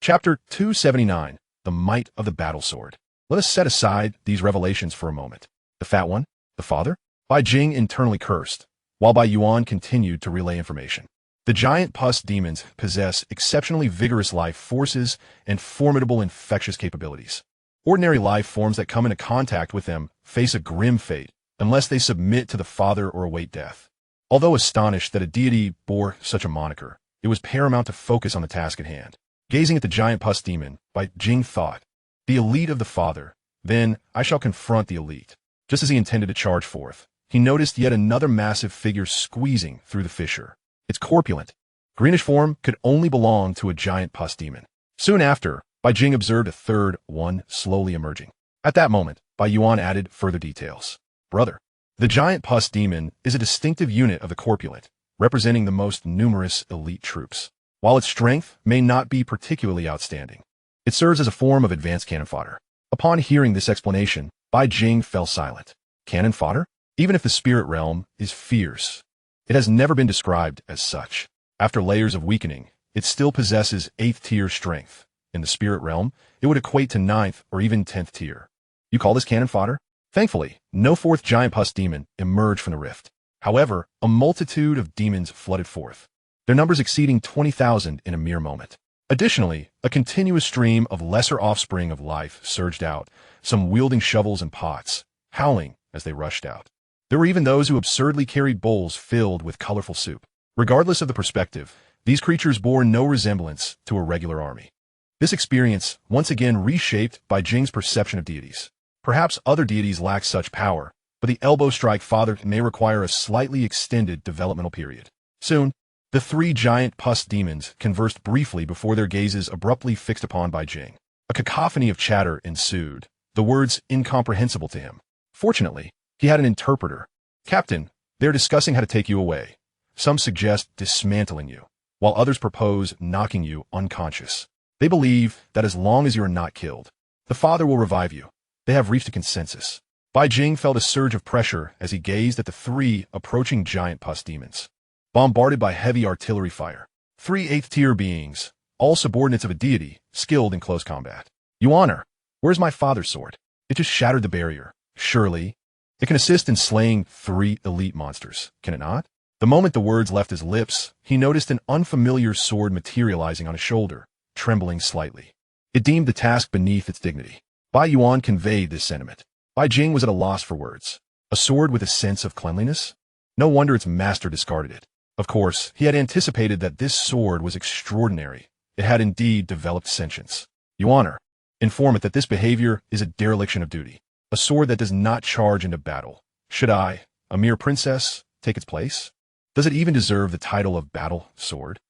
Chapter 279, The Might of the Battle Sword. Let us set aside these revelations for a moment. The Fat One? The father? Bai Jing internally cursed, while Bai Yuan continued to relay information. The giant pus demons possess exceptionally vigorous life forces and formidable infectious capabilities. Ordinary life forms that come into contact with them face a grim fate unless they submit to the father or await death. Although astonished that a deity bore such a moniker, it was paramount to focus on the task at hand. Gazing at the giant pus demon, Bai Jing thought, the elite of the father, then I shall confront the elite. Just as he intended to charge forth, he noticed yet another massive figure squeezing through the fissure. Its corpulent, greenish form could only belong to a giant pus demon. Soon after, Bai Jing observed a third one slowly emerging. At that moment, Bai Yuan added further details. Brother, the giant pus demon is a distinctive unit of the corpulent, representing the most numerous elite troops. While its strength may not be particularly outstanding, it serves as a form of advanced cannon fodder. Upon hearing this explanation, Bai Jing fell silent. Cannon fodder? Even if the spirit realm is fierce, it has never been described as such. After layers of weakening, it still possesses 8th tier strength. In the spirit realm, it would equate to 9th or even 10th tier. You call this cannon fodder? Thankfully, no 4th giant pus demon emerged from the rift. However, a multitude of demons flooded forth, their numbers exceeding 20,000 in a mere moment. Additionally, a continuous stream of lesser offspring of life surged out, some wielding shovels and pots, howling as they rushed out. There were even those who absurdly carried bowls filled with colorful soup. Regardless of the perspective, these creatures bore no resemblance to a regular army. This experience once again reshaped Bai Jing's perception of deities. Perhaps other deities lack such power, but the elbow strike father may require a slightly extended developmental period. Soon, the 3 giant pus demons conversed briefly before their gazes abruptly fixed upon Bai Jing. A cacophony of chatter ensued, the words incomprehensible to him. Fortunately, he had an interpreter. Captain, they're discussing how to take you away. Some suggest dismantling you, while others propose knocking you unconscious. They believe that as long as you are not killed, the father will revive you. They have reached a consensus. Bai Jing felt a surge of pressure as he gazed at the 3 approaching giant pus demons, bombarded by heavy artillery fire. 3 8th tier beings, all subordinates of a deity, skilled in close combat. Yuaner, where's my father's sword? It just shattered the barrier. Surely, it can assist in slaying 3 elite monsters, can it not? The moment the words left his lips, he noticed an unfamiliar sword materializing on his shoulder, trembling slightly. It deemed the task beneath its dignity. Bai Yuan conveyed this sentiment. Bai Jing was at a loss for words. A sword with a sense of cleanliness? No wonder its master discarded it. Of course, he had anticipated that this sword was extraordinary. It had indeed developed sentience. Yuaner, inform it that this behavior is a dereliction of duty. A sword that does not charge into battle. Should I, a mere princess, take its place? Does it even deserve the title of battle sword?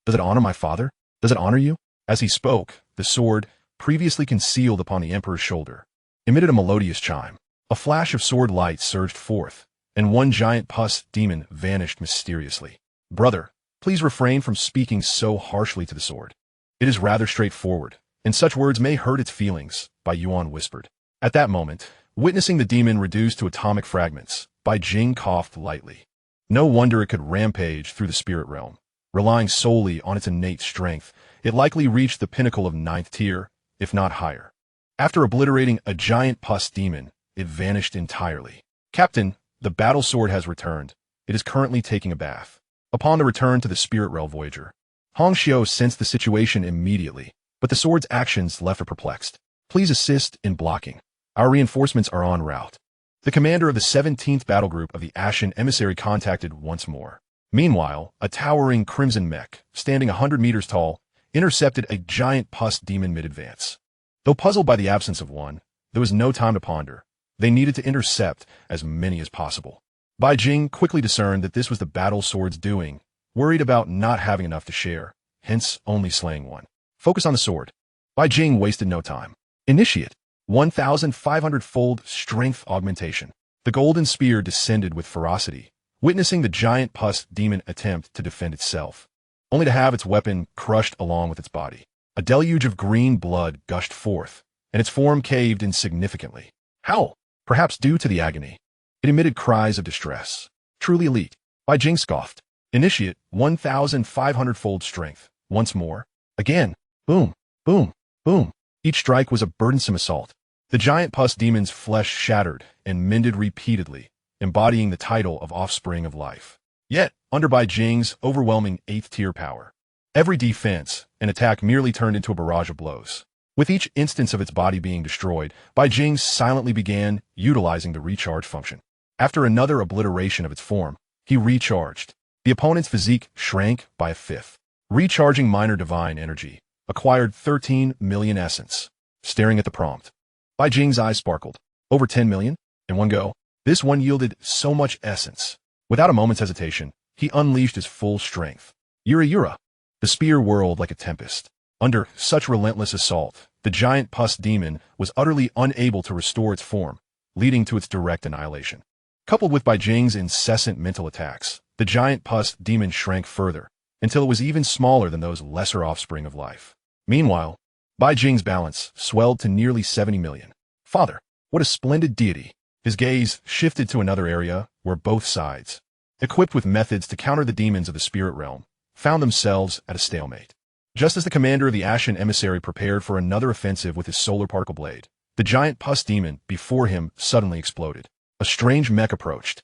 Does it honor my father? Does it honor you? As he spoke, the sword, previously concealed upon the emperor's shoulder, emitted a melodious chime. A flash of sword light surged forth, and one giant pus demon vanished mysteriously. Brother, please refrain from speaking so harshly to the sword. It is rather straightforward, and such words may hurt its feelings, Bai Yuan whispered. At that moment, witnessing the demon reduced to atomic fragments, Bai Jing coughed lightly. No wonder it could rampage through the spirit realm. Relying solely on its innate strength, it likely reached the pinnacle of 9th tier, if not higher. After obliterating a giant pus demon, it vanished entirely. Captain, the battle sword has returned. It is currently taking a bath. Upon the return to the spirit realm voyager, Hong Xiu sensed the situation immediately, but the sword's actions left her perplexed. Please assist in blocking. Our reinforcements are en route. The commander of the 17th Battle Group of the Ashen Emissary contacted once more. Meanwhile, a towering crimson mech, standing 100 meters tall, intercepted a giant pus demon mid-advance. Though puzzled by the absence of one, there was no time to ponder. They needed to intercept as many as possible. Bai Jing quickly discerned that this was the battle sword's doing, worried about not having enough to share, hence only slaying one. Focus on the sword. Bai Jing wasted no time. Initiate 1,500-fold strength augmentation. The golden spear descended with ferocity, witnessing the giant pus demon attempt to defend itself, only to have its weapon crushed along with its body. A deluge of green blood gushed forth, and its form caved in significantly. Howl, perhaps due to the agony. It emitted cries of distress. Truly elite. Bai Jing scoffed. Initiate 1,500-fold strength. Once more. Again. Boom, boom, boom. Each strike was a burdensome assault. The giant pus demon's flesh shattered and mended repeatedly, embodying the title of offspring of life. Yet, under Bai Jing's overwhelming 8th tier power, every defense and attack merely turned into a barrage of blows. With each instance of its body being destroyed, Bai Jing silently began utilizing the recharge function. After another obliteration of its form, he recharged. The opponent's physique shrank by a fifth. Recharging minor divine energy, acquired 13 million essence. Staring at the prompt, Bai Jing's eyes sparkled. Over 10 million? In one go? This one yielded so much essence. Without a moment's hesitation, he unleashed his full strength. Yura Yura! The spear whirled like a tempest. Under such relentless assault, the giant pus demon was utterly unable to restore its form, leading to its direct annihilation. Coupled with Bai Jing's incessant mental attacks, the giant pus demon shrank further, until it was even smaller than those lesser offspring of life. Meanwhile, Bai Jing's balance swelled to nearly 70 million. Father, what a splendid deity! His gaze shifted to another area where both sides, equipped with methods to counter the demons of the spirit realm, found themselves at a stalemate. Just as the commander of the Ashen Emissary prepared for another offensive with his solar particle blade, the giant pus demon before him suddenly exploded. A strange mech approached.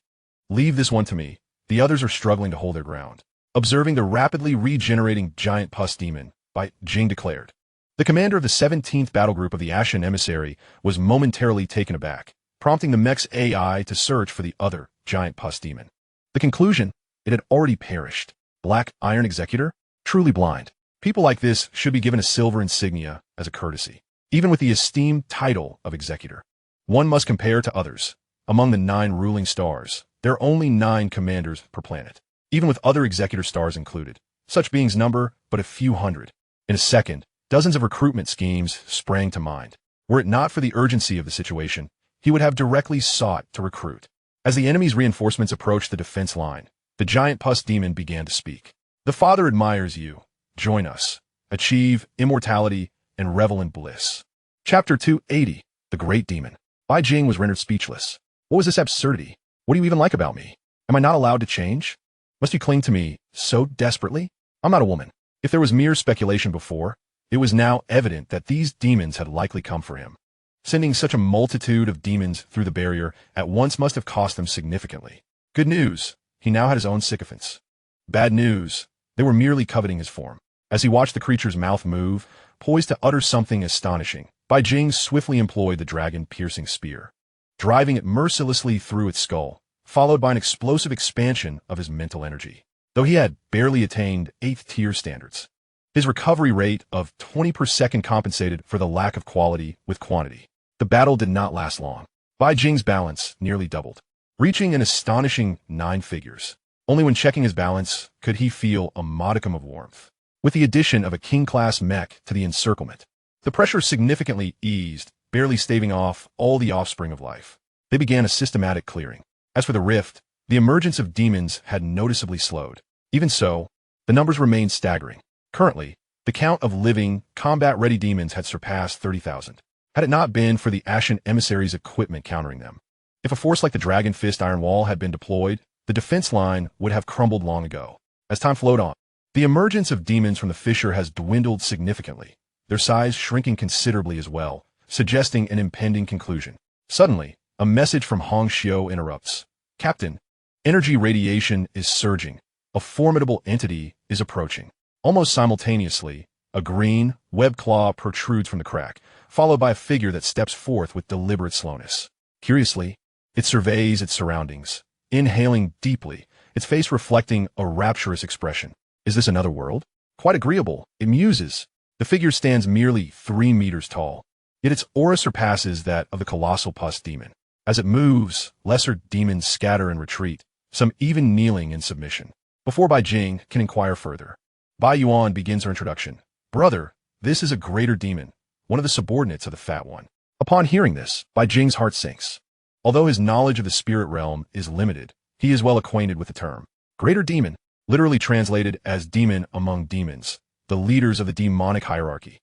Leave this one to me. The others are struggling to hold their ground. Observing the rapidly regenerating giant pus demon, Bai Jing declared. The commander of the 17th Battle Group of the Ashen Emissary was momentarily taken aback, prompting the mech's AI to search for the other giant pus demon. The conclusion, it had already perished. Black Iron Executor? Truly blind. People like this should be given a silver insignia as a courtesy, even with the esteemed title of Executor. One must compare to others. Among the 9 ruling stars, there are only 9 commanders per planet, even with other Executor stars included. Such beings number but a few hundred. In a second, dozens of recruitment schemes sprang to mind. Were it not for the urgency of the situation, he would have directly sought to recruit. As the enemy's reinforcements approached the defense line, the giant pus demon began to speak. The Father admires you. Join us. Achieve immortality and revel in bliss. Chapter 280. The Great Demon. Bai Jing was rendered speechless. What was this absurdity? What do you even like about me? Am I not allowed to change? Must you cling to me so desperately? I'm not a woman. If there was mere speculation before, it was now evident that these demons had likely come for him. Sending such a multitude of demons through the barrier at once must have cost them significantly. Good news. he now had his own sycophants. Bad news. They were merely coveting his form. As he watched the creature's mouth move, poised to utter something astonishing, Bai Jing swiftly employed the dragon-piercing spear, driving it mercilessly through its skull, followed by an explosive expansion of his mental energy. Though he had barely attained 8th tier standards, his recovery rate of 20 per second compensated for the lack of quality with quantity. The battle did not last long. Bai Jing's balance nearly doubled, reaching an astonishing 9 figures. Only when checking his balance could he feel a modicum of warmth. With the addition of a king-class mech to the encirclement, the pressure significantly eased, barely staving off all the offspring of life. They began a systematic clearing. As for the rift, the emergence of demons had noticeably slowed. Even so, the numbers remained staggering. Currently, the count of living, combat-ready demons had surpassed 30,000. Had it not been for the Ashen Emissary's equipment countering them. If a force like the Dragon Fist Iron Wall had been deployed, the defense line would have crumbled long ago. As time flowed on, the emergence of demons from the fissure has dwindled significantly, their size shrinking considerably as well, suggesting an impending conclusion. Suddenly, a message from Hong Xiu interrupts. Captain, energy radiation is surging. A formidable entity is approaching. Almost simultaneously, a green, webbed claw protrudes from the crack, followed by a figure that steps forth with deliberate slowness. Curiously, it surveys its surroundings, inhaling deeply, its face reflecting a rapturous expression. Is this another world? Quite agreeable, it muses. The figure stands merely 3 meters tall, yet its aura surpasses that of the colossal pus demon. As it moves, lesser demons scatter and retreat, some even kneeling in submission. Before Bai Jing can inquire further, Bai Yuan begins her introduction. Brother, this is a greater demon, one of the subordinates of the Fat One. Upon hearing this, Bai Jing's heart sinks. Although his knowledge of the spirit realm is limited, he is well acquainted with the term. Greater demon, literally translated as demon among demons, the leaders of the demonic hierarchy.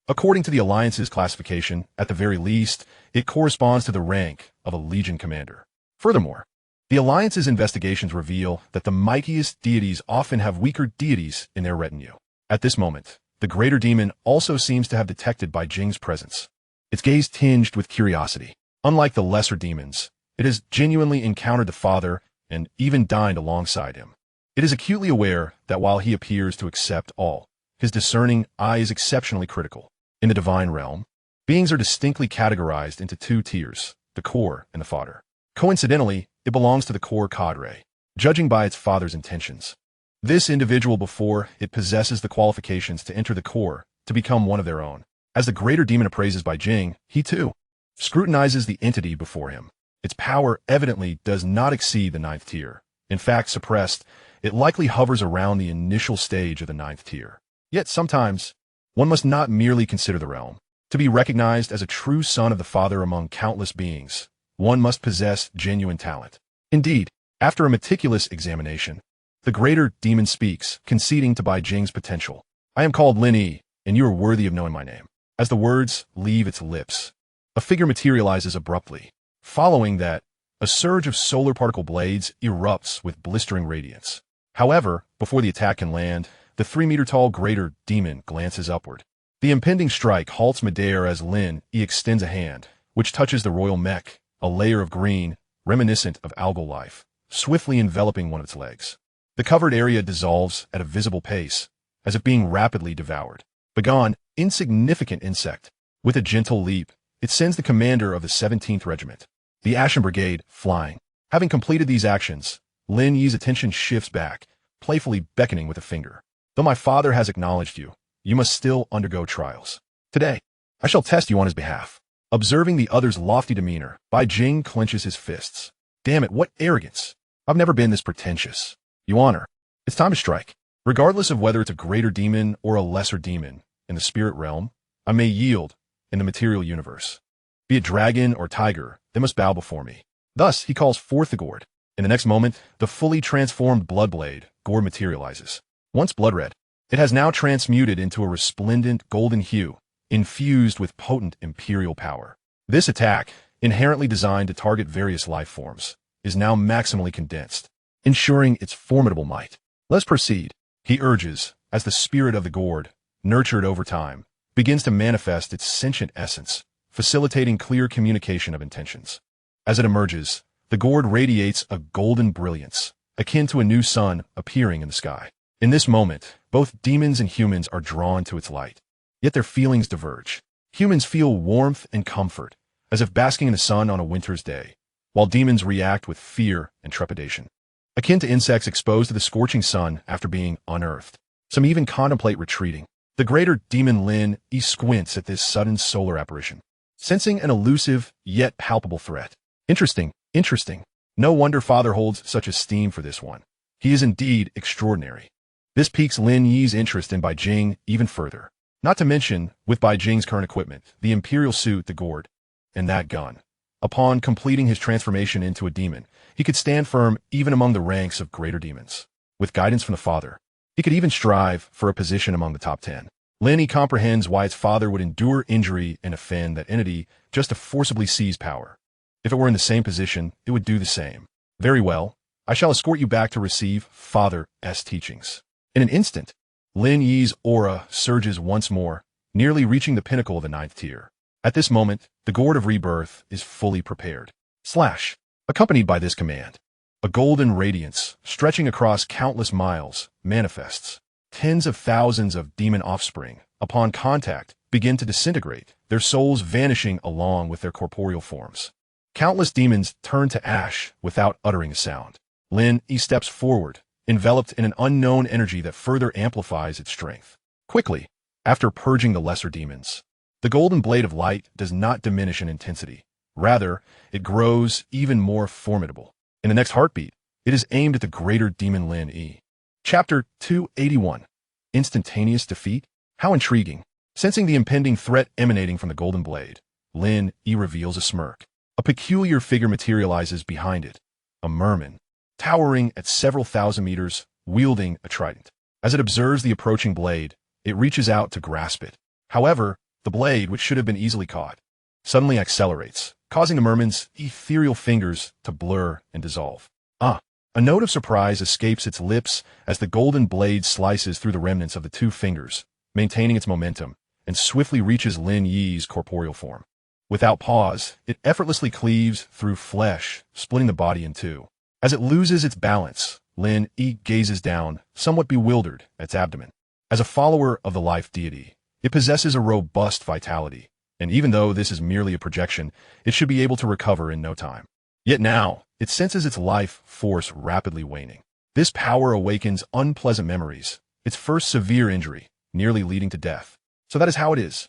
According to the Alliance's classification, at the very least, it corresponds to the rank of a legion commander. Furthermore, the Alliance's investigations reveal that the mightiest deities often have weaker deities in their retinue. At this moment, the greater demon also seems to have detected Bai Jing's presence, its gaze tinged with curiosity. Unlike the lesser demons, it has genuinely encountered the Father and even dined alongside him. It is acutely aware that while he appears to accept all, his discerning eye is exceptionally critical. In the divine realm, beings are distinctly categorized into 2 tiers, the core and the fodder. Coincidentally, it belongs to the core cadre, judging by its father's intentions. This individual before it possesses the qualifications to enter the core, to become one of their own. As the greater demon appraises Bai Jing, he too scrutinizes the entity before him. Its power evidently does not exceed the 9th tier. In fact, suppressed, it likely hovers around the initial stage of the 9th tier. Yet sometimes, one must not merely consider the realm. To be recognized as a true son of the Father among countless beings, one must possess genuine talent. Indeed, after a meticulous examination, the greater demon speaks, conceding to Bai Jing's potential. I am called Lin Yi, and you are worthy of knowing my name. As the words leave its lips, a figure materializes abruptly. Following that, a surge of solar particle blades erupts with blistering radiance. However, before the attack can land, the 3-meter-tall greater demon glances upward. The impending strike halts midair as Lin Yi extends a hand, which touches the royal mech, a layer of green, reminiscent of algal life, swiftly enveloping one of its legs. The covered area dissolves at a visible pace, as if being rapidly devoured. Begone, insignificant insect. With a gentle leap, it sends the commander of the 17th Regiment, the Ashen Brigade, flying. Having completed these actions, Lin Yi's attention shifts back, playfully beckoning with a finger. Though my father has acknowledged you, you must still undergo trials. Today, I shall test you on his behalf. Observing the other's lofty demeanor, Bai Jing clenches his fists. Damn it, what arrogance! I've never been this pretentious. You honor. It's time to strike. Regardless of whether it's a greater demon or a lesser demon, in the spirit realm, I may yield in the material universe. Be it dragon or tiger, they must bow before me. Thus, he calls forth the gourd. In the next moment, the fully transformed bloodblade gourd materializes. Once blood-red, it has now transmuted into a resplendent golden hue, infused with potent imperial power. This attack, inherently designed to target various life forms, is now maximally condensed, ensuring its formidable might. Let's proceed, he urges, as the spirit of the gourd, nurtured over time, begins to manifest its sentient essence, facilitating clear communication of intentions. As it emerges, the gourd radiates a golden brilliance, akin to a new sun appearing in the sky. In this moment, both demons and humans are drawn to its light. Yet their feelings diverge. Humans feel warmth and comfort, as if basking in the sun on a winter's day, while demons react with fear and trepidation. Akin to insects exposed to the scorching sun after being unearthed. Some even contemplate retreating. The greater demon Lin squints at this sudden solar apparition, sensing an elusive yet palpable threat. Interesting. No wonder Father holds such esteem for this one. He is indeed extraordinary. This piques Lin Yi's interest in Bai Jing even further. Not to mention, with Bai Jing's current equipment, the Imperial suit, the gourd, and that gun. Upon completing his transformation into a demon, he could stand firm even among the ranks of greater demons. With guidance from the Father, he could even strive for a position among the top 10. Lin Yi comprehends why its father would endure injury and offend that entity just to forcibly seize power. If it were in the same position, it would do the same. Very well, I shall escort you back to receive Father's teachings. In an instant, Lin Yi's aura surges once more, nearly reaching the pinnacle of the 9th tier. At this moment, the gourd of rebirth is fully prepared. Slash. Accompanied by this command, a golden radiance, stretching across countless miles, manifests. Tens of thousands of demon offspring, upon contact, begin to disintegrate, their souls vanishing along with their corporeal forms. Countless demons turn to ash without uttering a sound. Lin Yi steps forward, enveloped in an unknown energy that further amplifies its strength. Quickly, after purging the lesser demons, the golden blade of light does not diminish in intensity. Rather, it grows even more formidable. In the next heartbeat, it is aimed at the greater demon Lin Yi. Chapter 281. Instantaneous Defeat? How intriguing. Sensing the impending threat emanating from the golden blade, Lin Yi reveals a smirk. A peculiar figure materializes behind it, a merman, towering at several thousand meters, wielding a trident. As it observes the approaching blade, it reaches out to grasp it. However, the blade, which should have been easily caught, suddenly accelerates, causing the merman's ethereal fingers to blur and dissolve. A note of surprise escapes its lips as the golden blade slices through the remnants of the two fingers, maintaining its momentum, and swiftly reaches Lin Yi's corporeal form. Without pause, it effortlessly cleaves through flesh, splitting the body in two. As it loses its balance, Lin Yi gazes down, somewhat bewildered, at its abdomen. As a follower of the life deity, it possesses a robust vitality, and even though this is merely a projection, it should be able to recover in no time. Yet now, it senses its life force rapidly waning. This power awakens unpleasant memories, its first severe injury, nearly leading to death. So that is how it is.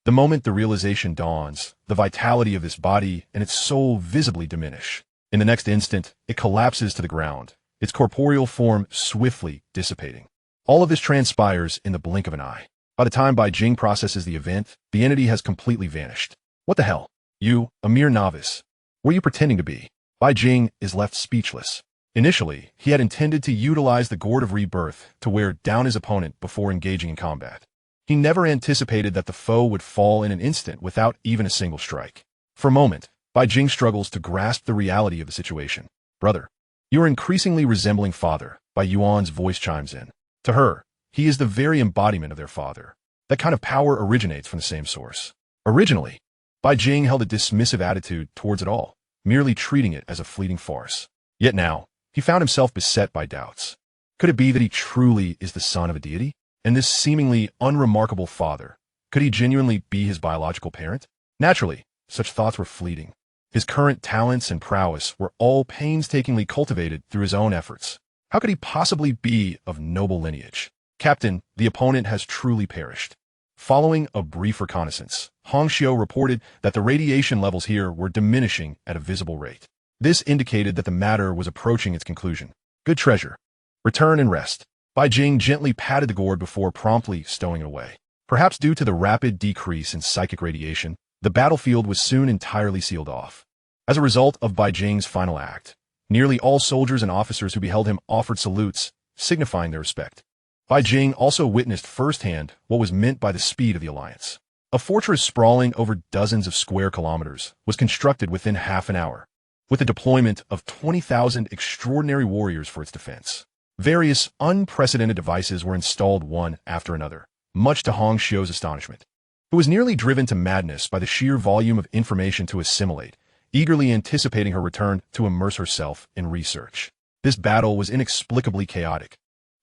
The moment the realization dawns, the vitality of this body and its soul visibly diminish. In the next instant, it collapses to the ground, its corporeal form swiftly dissipating. All of this transpires in the blink of an eye. By the time Bai Jing processes the event, the entity has completely vanished. What the hell? You, a mere novice. What are you pretending to be? Bai Jing is left speechless. Initially, he had intended to utilize the gourd of rebirth to wear down his opponent before engaging in combat. He never anticipated that the foe would fall in an instant without even a single strike. For a moment, Bai Jing struggles to grasp the reality of the situation. Brother, you are increasingly resembling Father, Bai Yuan's voice chimes in. To her, he is the very embodiment of their father. That kind of power originates from the same source. Originally, Bai Jing held a dismissive attitude towards it all, merely treating it as a fleeting farce. Yet now, he found himself beset by doubts. Could it be that he truly is the son of a deity? And this seemingly unremarkable father, could he genuinely be his biological parent? Naturally, such thoughts were fleeting. His current talents and prowess were all painstakingly cultivated through his own efforts. How could he possibly be of noble lineage? Captain, the opponent has truly perished. Following a brief reconnaissance, Hong Xiu reported that the radiation levels here were diminishing at a visible rate. This indicated that the matter was approaching its conclusion. Good treasure. Return and rest. Bai Jing gently patted the gourd before promptly stowing it away. Perhaps due to the rapid decrease in psychic radiation, the battlefield was soon entirely sealed off. As a result of Bai Jing's final act, nearly all soldiers and officers who beheld him offered salutes, signifying their respect. Bai Jing also witnessed firsthand what was meant by the speed of the alliance. A fortress sprawling over dozens of square kilometers was constructed within half an hour, with the deployment of 20,000 extraordinary warriors for its defense. Various unprecedented devices were installed one after another, much to Hong Xiu's astonishment, who was nearly driven to madness by the sheer volume of information to assimilate, eagerly anticipating her return to immerse herself in research. This battle was inexplicably chaotic,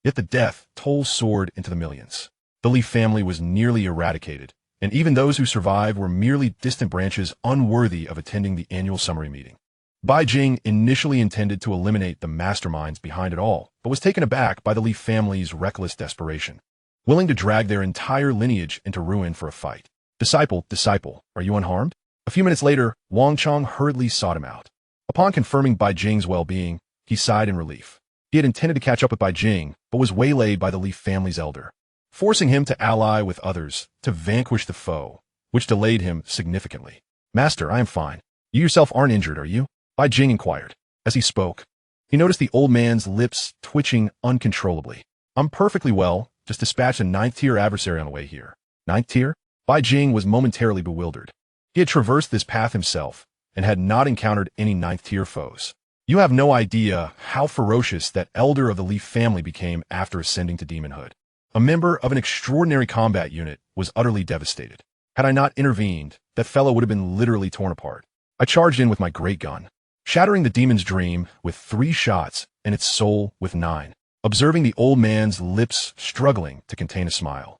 yet the death toll soared into the millions. The Leaf family was nearly eradicated, and even those who survived were merely distant branches unworthy of attending the annual summary meeting. Bai Jing initially intended to eliminate the masterminds behind it all, but was taken aback by the Leaf family's reckless desperation, willing to drag their entire lineage into ruin for a fight. Disciple, are you unharmed? A few minutes later, Wang Chong hurriedly sought him out. Upon confirming Bai Jing's well-being, he sighed in relief. He had intended to catch up with Bai Jing, but was waylaid by the Leaf family's elder, forcing him to ally with others to vanquish the foe, which delayed him significantly. Master, I am fine. You yourself aren't injured, are you? Bai Jing inquired. As he spoke, he noticed the old man's lips twitching uncontrollably. I'm perfectly well, just dispatched a 9th-tier adversary on the way here. 9th tier? Bai Jing was momentarily bewildered. He had traversed this path himself, and had not encountered any 9th-tier foes. You have no idea how ferocious that elder of the Leaf family became after ascending to demonhood. A member of an extraordinary combat unit was utterly devastated. Had I not intervened, that fellow would have been literally torn apart. I charged in with my great gun, shattering the demon's dream with 3 shots and its soul with 9, observing the old man's lips struggling to contain a smile.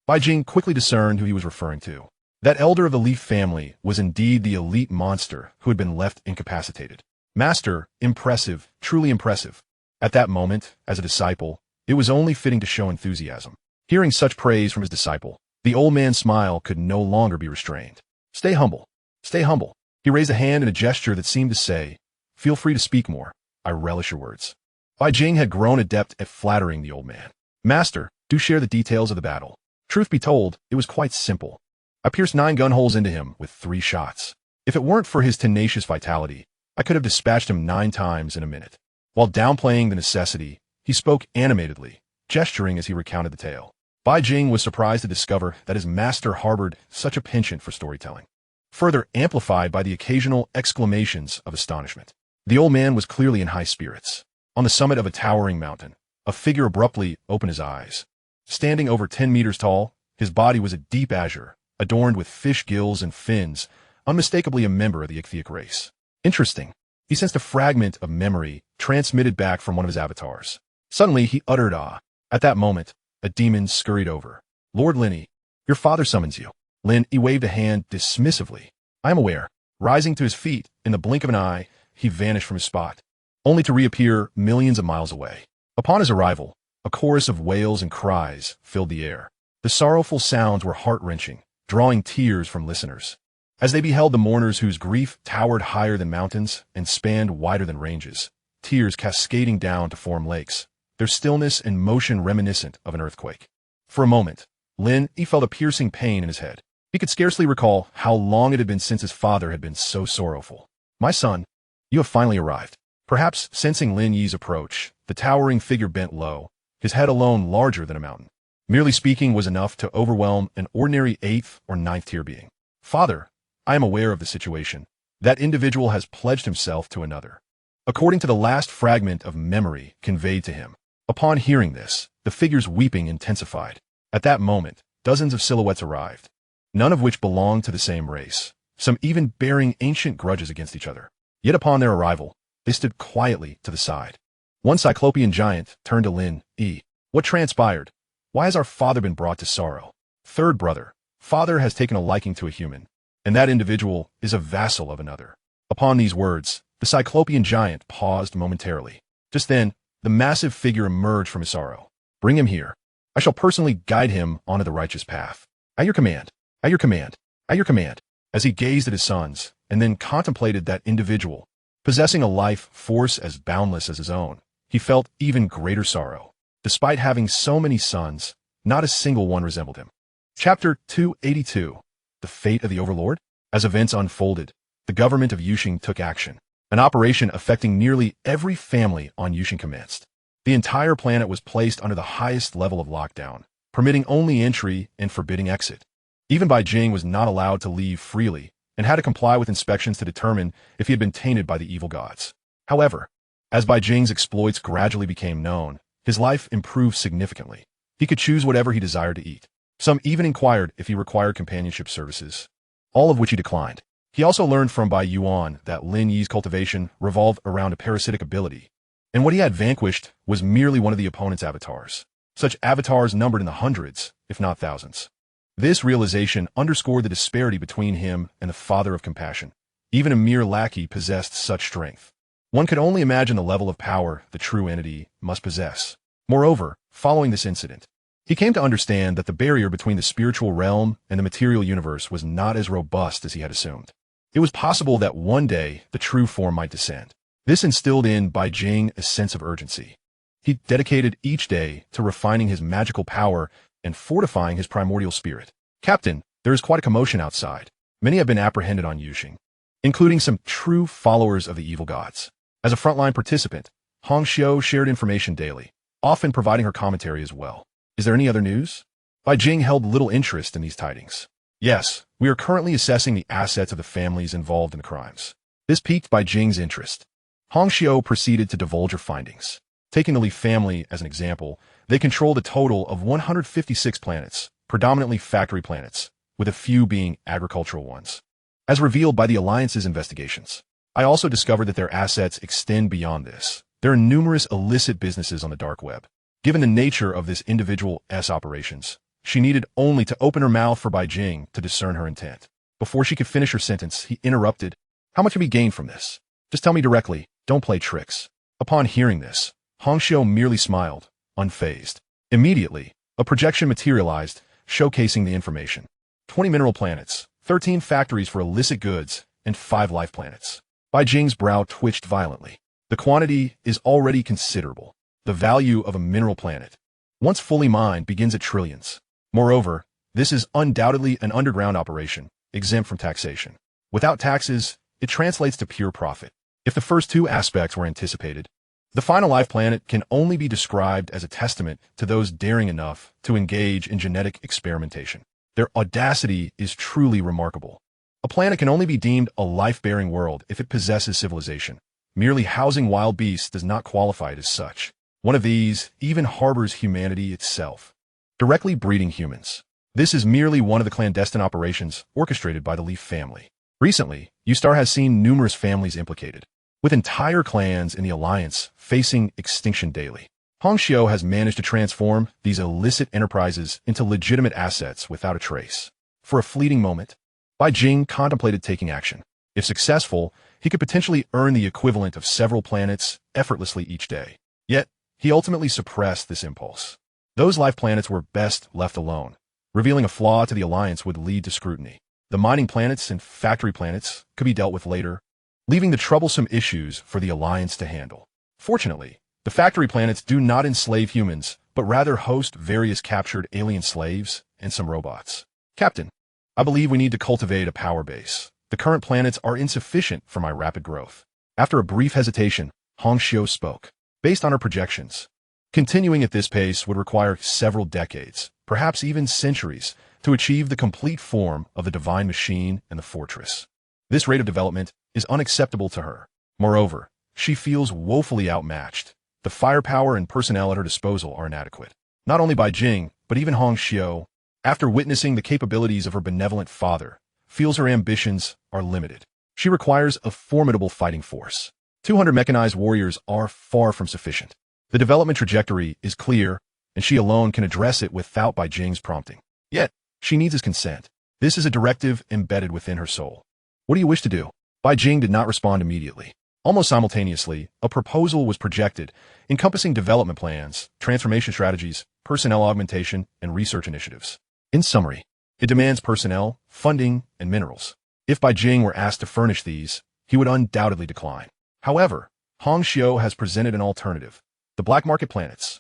Bai Jing quickly discerned who he was referring to. That elder of the Leaf family was indeed the elite monster who had been left incapacitated. Master, impressive, truly impressive. At that moment, as a disciple, it was only fitting to show enthusiasm. Hearing such praise from his disciple, the old man's smile could no longer be restrained. Stay humble. Stay humble. He raised a hand in a gesture that seemed to say, feel free to speak more. I relish your words. Bai Jing had grown adept at flattering the old man. Master, do share the details of the battle. Truth be told, it was quite simple. I pierced 9 gun holes into him with 3 shots. If it weren't for his tenacious vitality, I could have dispatched him 9 times in a minute. While downplaying the necessity, he spoke animatedly, gesturing as he recounted the tale. Bai Jing was surprised to discover that his master harbored such a penchant for storytelling, further amplified by the occasional exclamations of astonishment. The old man was clearly in high spirits. On the summit of a towering mountain, a figure abruptly opened his eyes. Standing over 10 meters tall, his body was a deep azure, adorned with fish gills and fins, unmistakably a member of the ichthytic race. Interesting. He sensed a fragment of memory transmitted back from one of his avatars. Suddenly, he uttered awe. At that moment, a demon scurried over. Lord Linny, your father summons you. Lin, he waved a hand dismissively. I am aware. Rising to his feet, in the blink of an eye, he vanished from his spot, only to reappear millions of miles away. Upon his arrival, a chorus of wails and cries filled the air. The sorrowful sounds were heart-wrenching, drawing tears from listeners. As they beheld the mourners whose grief towered higher than mountains and spanned wider than ranges, tears cascading down to form lakes, their stillness and motion reminiscent of an earthquake. For a moment, Lin, he felt a piercing pain in his head. He could scarcely recall how long it had been since his father had been so sorrowful. My son, you have finally arrived. Perhaps sensing Lin Yi's approach, the towering figure bent low, his head alone larger than a mountain. Merely speaking was enough to overwhelm an ordinary 8th or 9th tier being. Father, I am aware of the situation. That individual has pledged himself to another, according to the last fragment of memory conveyed to him. Upon hearing this, the figure's weeping intensified. At that moment, dozens of silhouettes arrived, none of which belonged to the same race, some even bearing ancient grudges against each other. Yet upon their arrival, they stood quietly to the side. One cyclopean giant turned to Lin Yi. What transpired? Why has our father been brought to sorrow? Third brother, father has taken a liking to a human, and that individual is a vassal of another. Upon these words, the cyclopean giant paused momentarily. Just then, the massive figure emerged from his sorrow. Bring him here. I shall personally guide him onto the righteous path. At your command. At your command. At your command. As he gazed at his sons, and then contemplated that individual, possessing a life force as boundless as his own, he felt even greater sorrow. Despite having so many sons, not a single one resembled him. Chapter 282. The Fate of the Overlord? As events unfolded, the government of Yushing took action. An operation affecting nearly every family on Yushing commenced. The entire planet was placed under the highest level of lockdown, permitting only entry and forbidding exit. Even Bai Jing was not allowed to leave freely and had to comply with inspections to determine if he had been tainted by the evil gods. However, as Bai Jing's exploits gradually became known, his life improved significantly. He could choose whatever he desired to eat. Some even inquired if he required companionship services, all of which he declined. He also learned from Bai Yuan that Lin Yi's cultivation revolved around a parasitic ability, and what he had vanquished was merely one of the opponent's avatars. Such avatars numbered in the hundreds, if not thousands. This realization underscored the disparity between him and the Father of Compassion. Even a mere lackey possessed such strength. One could only imagine the level of power the true entity must possess. Moreover, following this incident, he came to understand that the barrier between the spiritual realm and the material universe was not as robust as he had assumed. It was possible that one day the true form might descend. This instilled in Bai Jing a sense of urgency. He dedicated each day to refining his magical power and fortifying his primordial spirit. Captain, there is quite a commotion outside. Many have been apprehended on Yujing, including some true followers of the evil gods. As a frontline participant, Hong Xiu shared information daily, often providing her commentary as well. Is there any other news? Bai Jing held little interest in these tidings. Yes, we are currently assessing the assets of the families involved in the crimes. This piqued Bai Jing's interest. Hong Xiu proceeded to divulge her findings. Taking the Li family as an example, they controlled a total of 156 planets, predominantly factory planets, with a few being agricultural ones. As revealed by the Alliance's investigations, I also discovered that their assets extend beyond this. There are numerous illicit businesses on the dark web. Given the nature of this individual's operations, she needed only to open her mouth for Bai Jing to discern her intent. Before she could finish her sentence, he interrupted. How much have you gained from this? Just tell me directly, don't play tricks. Upon hearing this, Hong Xiu merely smiled, unfazed. Immediately, a projection materialized, showcasing the information. 20 mineral planets, 13 factories for illicit goods, and 5 life planets. Bai Jing's brow twitched violently. The quantity is already considerable. The value of a mineral planet, once fully mined, begins at trillions. Moreover, this is undoubtedly an underground operation, exempt from taxation. Without taxes, it translates to pure profit. If the first two aspects were anticipated, the final life planet can only be described as a testament to those daring enough to engage in genetic experimentation. Their audacity is truly remarkable. A planet can only be deemed a life-bearing world if it possesses civilization. Merely housing wild beasts does not qualify it as such. One of these even harbors humanity itself, directly breeding humans. This is merely one of the clandestine operations orchestrated by the Leaf family. Recently, Ustar has seen numerous families implicated, with entire clans in the Alliance facing extinction daily. Hong Xiu has managed to transform these illicit enterprises into legitimate assets without a trace. For a fleeting moment, Bai Jing contemplated taking action. If successful, he could potentially earn the equivalent of several planets effortlessly each day. Yet, he ultimately suppressed this impulse. Those life planets were best left alone. Revealing a flaw to the Alliance would lead to scrutiny. The mining planets and factory planets could be dealt with later, leaving the troublesome issues for the Alliance to handle. Fortunately, the factory planets do not enslave humans, but rather host various captured alien slaves and some robots. Captain, I believe we need to cultivate a power base. The current planets are insufficient for my rapid growth. After a brief hesitation, Hong Xiu spoke. Based on her projections, continuing at this pace would require several decades, perhaps even centuries, to achieve the complete form of the divine machine and the fortress. This rate of development is unacceptable to her. Moreover, she feels woefully outmatched. The firepower and personnel at her disposal are inadequate. Not only Bai Jing, but even Hong Xiu, after witnessing the capabilities of her benevolent father, feels her ambitions are limited. She requires a formidable fighting force. 200 mechanized warriors are far from sufficient. The development trajectory is clear, and she alone can address it without Bai Jing's prompting. Yet, she needs his consent. This is a directive embedded within her soul. What do you wish to do? Bai Jing did not respond immediately. Almost simultaneously, a proposal was projected, encompassing development plans, transformation strategies, personnel augmentation, and research initiatives. In summary, it demands personnel, funding, and minerals. If Bai Jing were asked to furnish these, he would undoubtedly decline. However, Hong Xiu has presented an alternative. The black market planets.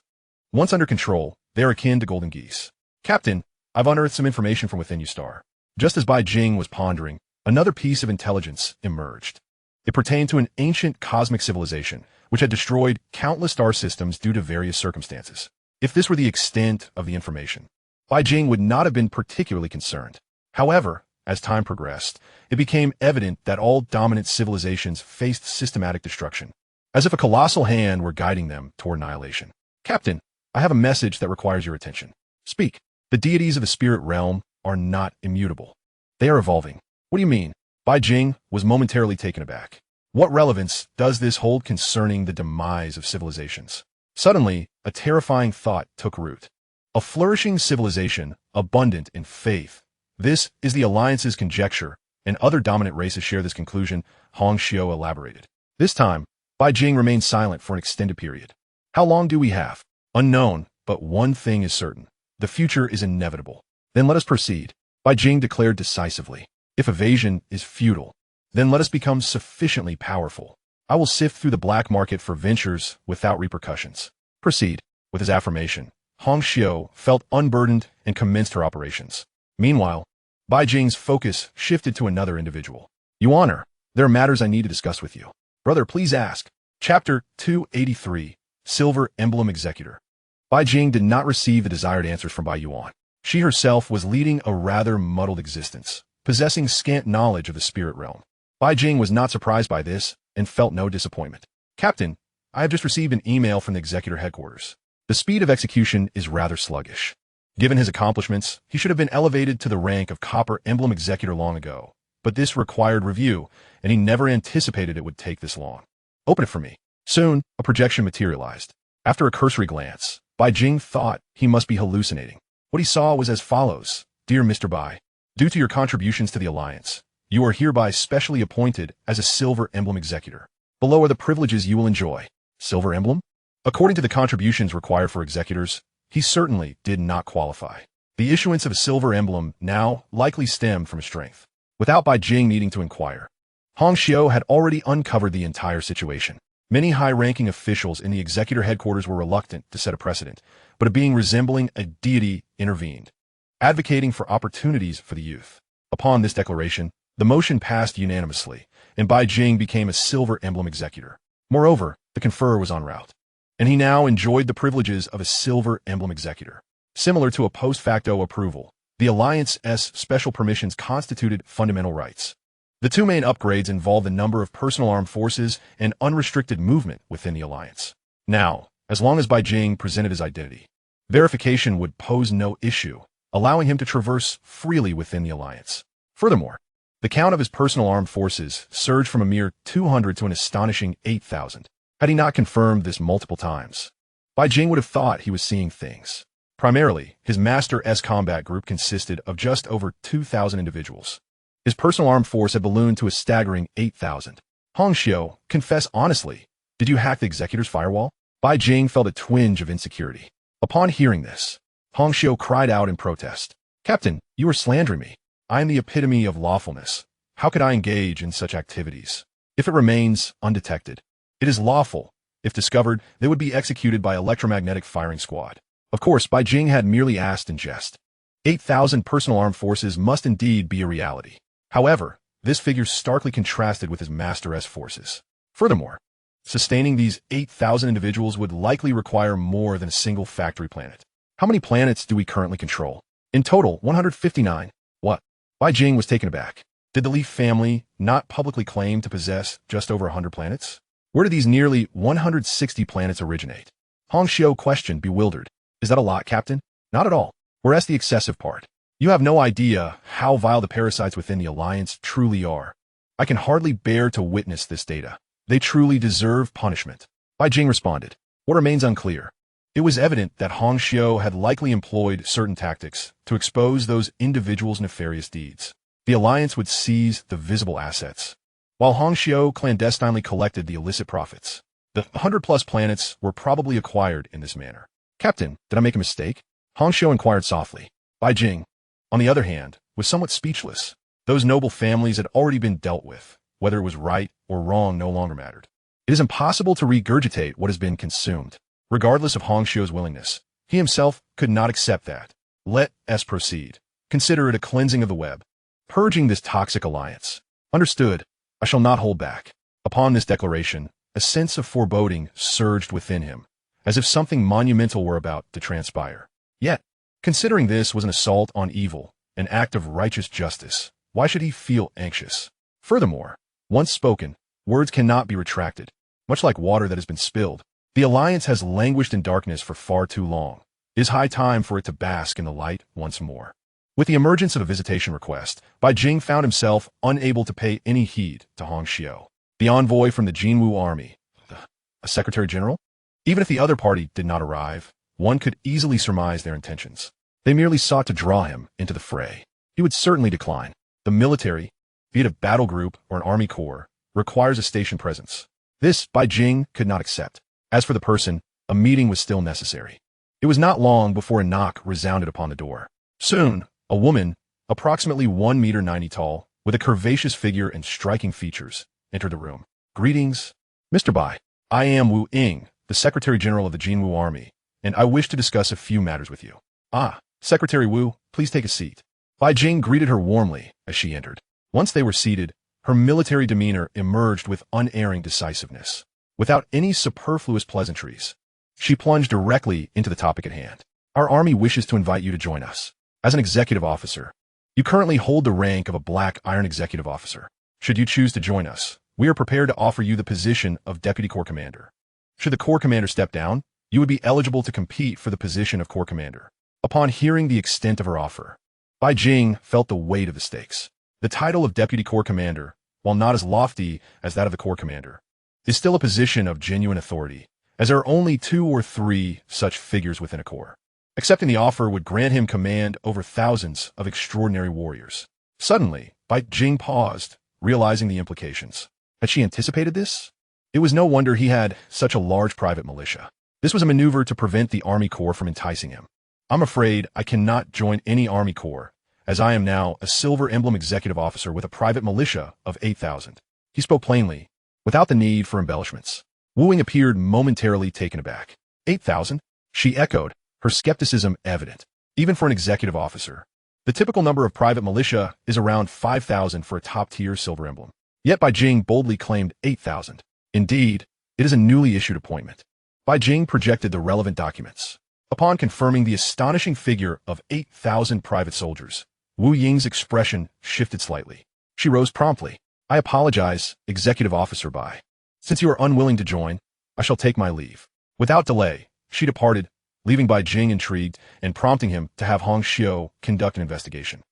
Once under control, they are akin to golden geese. Captain, I've unearthed some information from within Ustar. Just as Bai Jing was pondering, another piece of intelligence emerged. It pertained to an ancient cosmic civilization, which had destroyed countless star systems due to various circumstances. If this were the extent of the information, Bai Jing would not have been particularly concerned. However, as time progressed, it became evident that all dominant civilizations faced systematic destruction, as if a colossal hand were guiding them toward annihilation. Captain, I have a message that requires your attention. Speak. The deities of the spirit realm are not immutable. They are evolving. What do you mean? Bai Jing was momentarily taken aback. What relevance does this hold concerning the demise of civilizations? Suddenly, a terrifying thought took root. A flourishing civilization, abundant in faith. This is the Alliance's conjecture, and other dominant races share this conclusion, Hong Xiu elaborated. This time, Bai Jing remained silent for an extended period. How long do we have? Unknown, but one thing is certain. The future is inevitable. Then let us proceed, Bai Jing declared decisively. If evasion is futile, then let us become sufficiently powerful. I will sift through the black market for ventures without repercussions. Proceed. With his affirmation, Hong Xiu felt unburdened and commenced her operations. Meanwhile, Bai Jing's focus shifted to another individual. Your Honor, there are matters I need to discuss with you. Brother, please ask. Chapter 283, Silver Emblem Executor. Bai Jing did not receive the desired answers from Bai Yuan. She herself was leading a rather muddled existence, possessing scant knowledge of the spirit realm. Bai Jing was not surprised by this and felt no disappointment. Captain, I have just received an email from the Executor headquarters. The speed of execution is rather sluggish. Given his accomplishments, he should have been elevated to the rank of Copper Emblem Executor long ago. But this required review, and he never anticipated it would take this long. Open it for me. Soon, a projection materialized. After a cursory glance, Bai Jing thought he must be hallucinating. What he saw was as follows. Dear Mr. Bai, due to your contributions to the Alliance, you are hereby specially appointed as a Silver Emblem Executor. Below are the privileges you will enjoy. Silver Emblem? According to the contributions required for executors, he certainly did not qualify. The issuance of a Silver Emblem now likely stemmed from his strength. Without Bai Jing needing to inquire, Hong Xiu had already uncovered the entire situation. Many high-ranking officials in the Executor headquarters were reluctant to set a precedent, but a being resembling a deity intervened, advocating for opportunities for the youth. Upon this declaration, the motion passed unanimously, and Bai Jing became a Silver Emblem Executor. Moreover, the conferrer was en route, and he now enjoyed the privileges of a Silver Emblem Executor. Similar to a post facto approval, the Alliance's special permissions constituted fundamental rights. The two main upgrades involved the number of personal armed forces and unrestricted movement within the Alliance. Now, as long as Bai Jing presented his identity, verification would pose no issue, allowing him to traverse freely within the Alliance. Furthermore, the count of his personal armed forces surged from a mere 200 to an astonishing 8,000. Had he not confirmed this multiple times, Bai Jing would have thought he was seeing things. Primarily, his Master-S combat group consisted of just over 2,000 individuals. His personal armed force had ballooned to a staggering 8,000. Hong Xiu, confess honestly, did you hack the Executor's firewall? Bai Jing felt a twinge of insecurity. Upon hearing this, Hong Xiu cried out in protest. Captain, you are slandering me. I am the epitome of lawfulness. How could I engage in such activities? If it remains undetected, it is lawful. If discovered, they would be executed by electromagnetic firing squad. Of course, Bai Jing had merely asked in jest. 8,000 personal armed forces must indeed be a reality. However, this figure starkly contrasted with his Master-S forces. Furthermore, sustaining these 8,000 individuals would likely require more than a single factory planet. How many planets do we currently control? In total, 159. What? Bai Jing was taken aback. Did the Leaf family not publicly claim to possess just over 100 planets? Where did these nearly 160 planets originate? Hong Xiu questioned, bewildered. Is that a lot, Captain? Not at all. Whereas the excessive part. You have no idea how vile the parasites within the Alliance truly are. I can hardly bear to witness this data. They truly deserve punishment. Bai Jing responded. What remains unclear? It was evident that Hong Xiu had likely employed certain tactics to expose those individuals' nefarious deeds. The Alliance would seize the visible assets, while Hong Xiu clandestinely collected the illicit profits. The 100-plus planets were probably acquired in this manner. Captain, did I make a mistake? Hong Xiu inquired softly. Bai Jing, on the other hand, was somewhat speechless. Those noble families had already been dealt with. Whether it was right or wrong no longer mattered. It is impossible to regurgitate what has been consumed. Regardless of Hong Xiu's willingness, he himself could not accept that. Let us proceed. Consider it a cleansing of the web. Purging this toxic alliance. Understood. I shall not hold back. Upon this declaration, a sense of foreboding surged within him, as if something monumental were about to transpire. Yet, considering this was an assault on evil, an act of righteous justice, why should he feel anxious? Furthermore, once spoken, words cannot be retracted. Much like water that has been spilled, the Alliance has languished in darkness for far too long. It is high time for it to bask in the light once more. With the emergence of a visitation request, Bai Jing found himself unable to pay any heed to Hong Xiu. the envoy from the Jinwu army, a secretary general? Even if the other party did not arrive, one could easily surmise their intentions. They merely sought to draw him into the fray. He would certainly decline. The military, be it a battle group or an army corps, requires a station presence. This, Bai Jing could not accept. As for the person, a meeting was still necessary. It was not long before a knock resounded upon the door. Soon, a woman, approximately 1 meter 90 tall, with a curvaceous figure and striking features, entered the room. Greetings, Mr. Bai. I am Wu Ying, the Secretary General of the Jinwu Army, and I wish to discuss a few matters with you. Ah, Secretary Wu, please take a seat. Bai Jing greeted her warmly as she entered. Once they were seated, her military demeanor emerged with unerring decisiveness. Without any superfluous pleasantries, she plunged directly into the topic at hand. Our army wishes to invite you to join us. As an executive officer, you currently hold the rank of a Black Iron Executive Officer. Should you choose to join us, we are prepared to offer you the position of Deputy Corps Commander. Should the Corps Commander step down, you would be eligible to compete for the position of Corps Commander. Upon hearing the extent of her offer, Bai Jing felt the weight of the stakes. The title of Deputy Corps Commander, while not as lofty as that of the Corps Commander, is still a position of genuine authority, as there are only 2 or 3 such figures within a corps. Accepting the offer would grant him command over thousands of extraordinary warriors. Suddenly, Bai Jing paused, realizing the implications. Had she anticipated this? It was no wonder he had such a large private militia. This was a maneuver to prevent the Army Corps from enticing him. I'm afraid I cannot join any Army Corps, as I am now a Silver Emblem Executive Officer with a private militia of 8,000. He spoke plainly, without the need for embellishments. Wu Ying appeared momentarily taken aback. 8,000? She echoed, her skepticism evident. Even for an executive officer, the typical number of private militia is around 5,000 for a top-tier Silver Emblem. Yet Bai Jing boldly claimed 8,000. Indeed, it is a newly issued appointment. Bai Jing projected the relevant documents. Upon confirming the astonishing figure of 8,000 private soldiers, Wu Ying's expression shifted slightly. She rose promptly. I apologize, Executive Officer Bai. Since you are unwilling to join, I shall take my leave. Without delay, she departed, leaving Bai Jing intrigued and prompting him to have Hong Xiu conduct an investigation.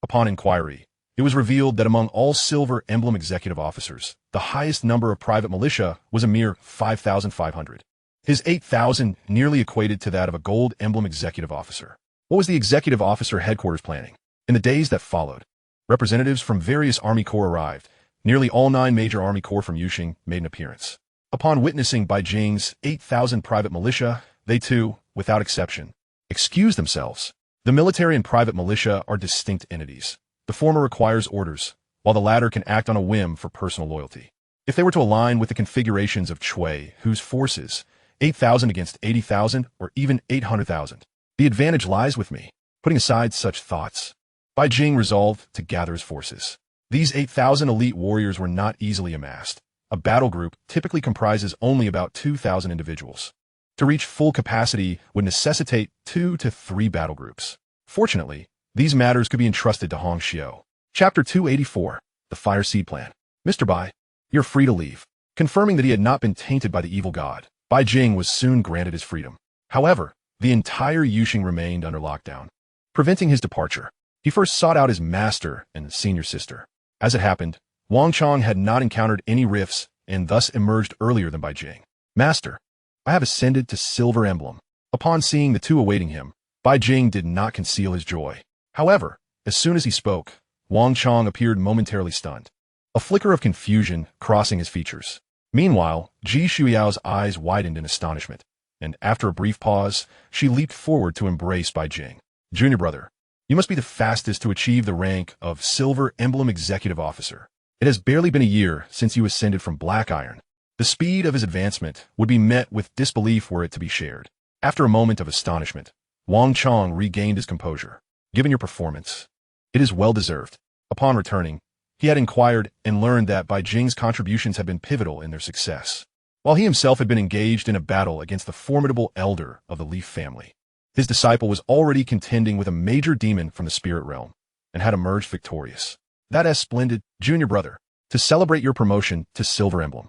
Upon inquiry, it was revealed that among all Silver Emblem Executive Officers, the highest number of private militia was a mere 5,500. His 8,000 nearly equated to that of a Gold Emblem Executive Officer. What was the Executive Officer headquarters planning? In the days that followed, representatives from various Army Corps arrived. Nearly all 9 major Army Corps from Yushing made an appearance. Upon witnessing Bai Jing's 8,000 private militia, they too, without exception, excused themselves. The military and private militia are distinct entities. The former requires orders, while the latter can act on a whim for personal loyalty. If they were to align with the configurations of Chui, whose forces, 8,000 against 80,000 or even 800,000, the advantage lies with me. Putting aside such thoughts, Bai Jing resolved to gather his forces. These 8,000 elite warriors were not easily amassed. A battle group typically comprises only about 2,000 individuals. To reach full capacity would necessitate 2 to 3 battle groups. Fortunately, these matters could be entrusted to Hong Xiu. Chapter 284, The Fire Seed Plan. Mr. Bai, you're free to leave. Confirming that he had not been tainted by the evil god, Bai Jing was soon granted his freedom. However, the entire Yushing remained under lockdown. Preventing his departure, he first sought out his master and senior sister. As it happened, Wang Chong had not encountered any rifts and thus emerged earlier than Bai Jing. Master, I have ascended to Silver Emblem. Upon seeing the two awaiting him, Bai Jing did not conceal his joy. However, as soon as he spoke, Wang Chong appeared momentarily stunned, a flicker of confusion crossing his features. Meanwhile, Ji Shuyao's eyes widened in astonishment, and after a brief pause, she leaped forward to embrace Bai Jing. Junior brother, you must be the fastest to achieve the rank of Silver Emblem Executive Officer. It has barely been a year since you ascended from Black Iron. The speed of his advancement would be met with disbelief were it to be shared. After a moment of astonishment, Wang Chong regained his composure. Given your performance, it is well deserved. Upon returning, he had inquired and learned that Bai Jing's contributions had been pivotal in their success, while he himself had been engaged in a battle against the formidable elder of the Leaf family. His disciple was already contending with a major demon from the spirit realm, and had emerged victorious. That is splendid, junior brother. To celebrate your promotion to Silver Emblem,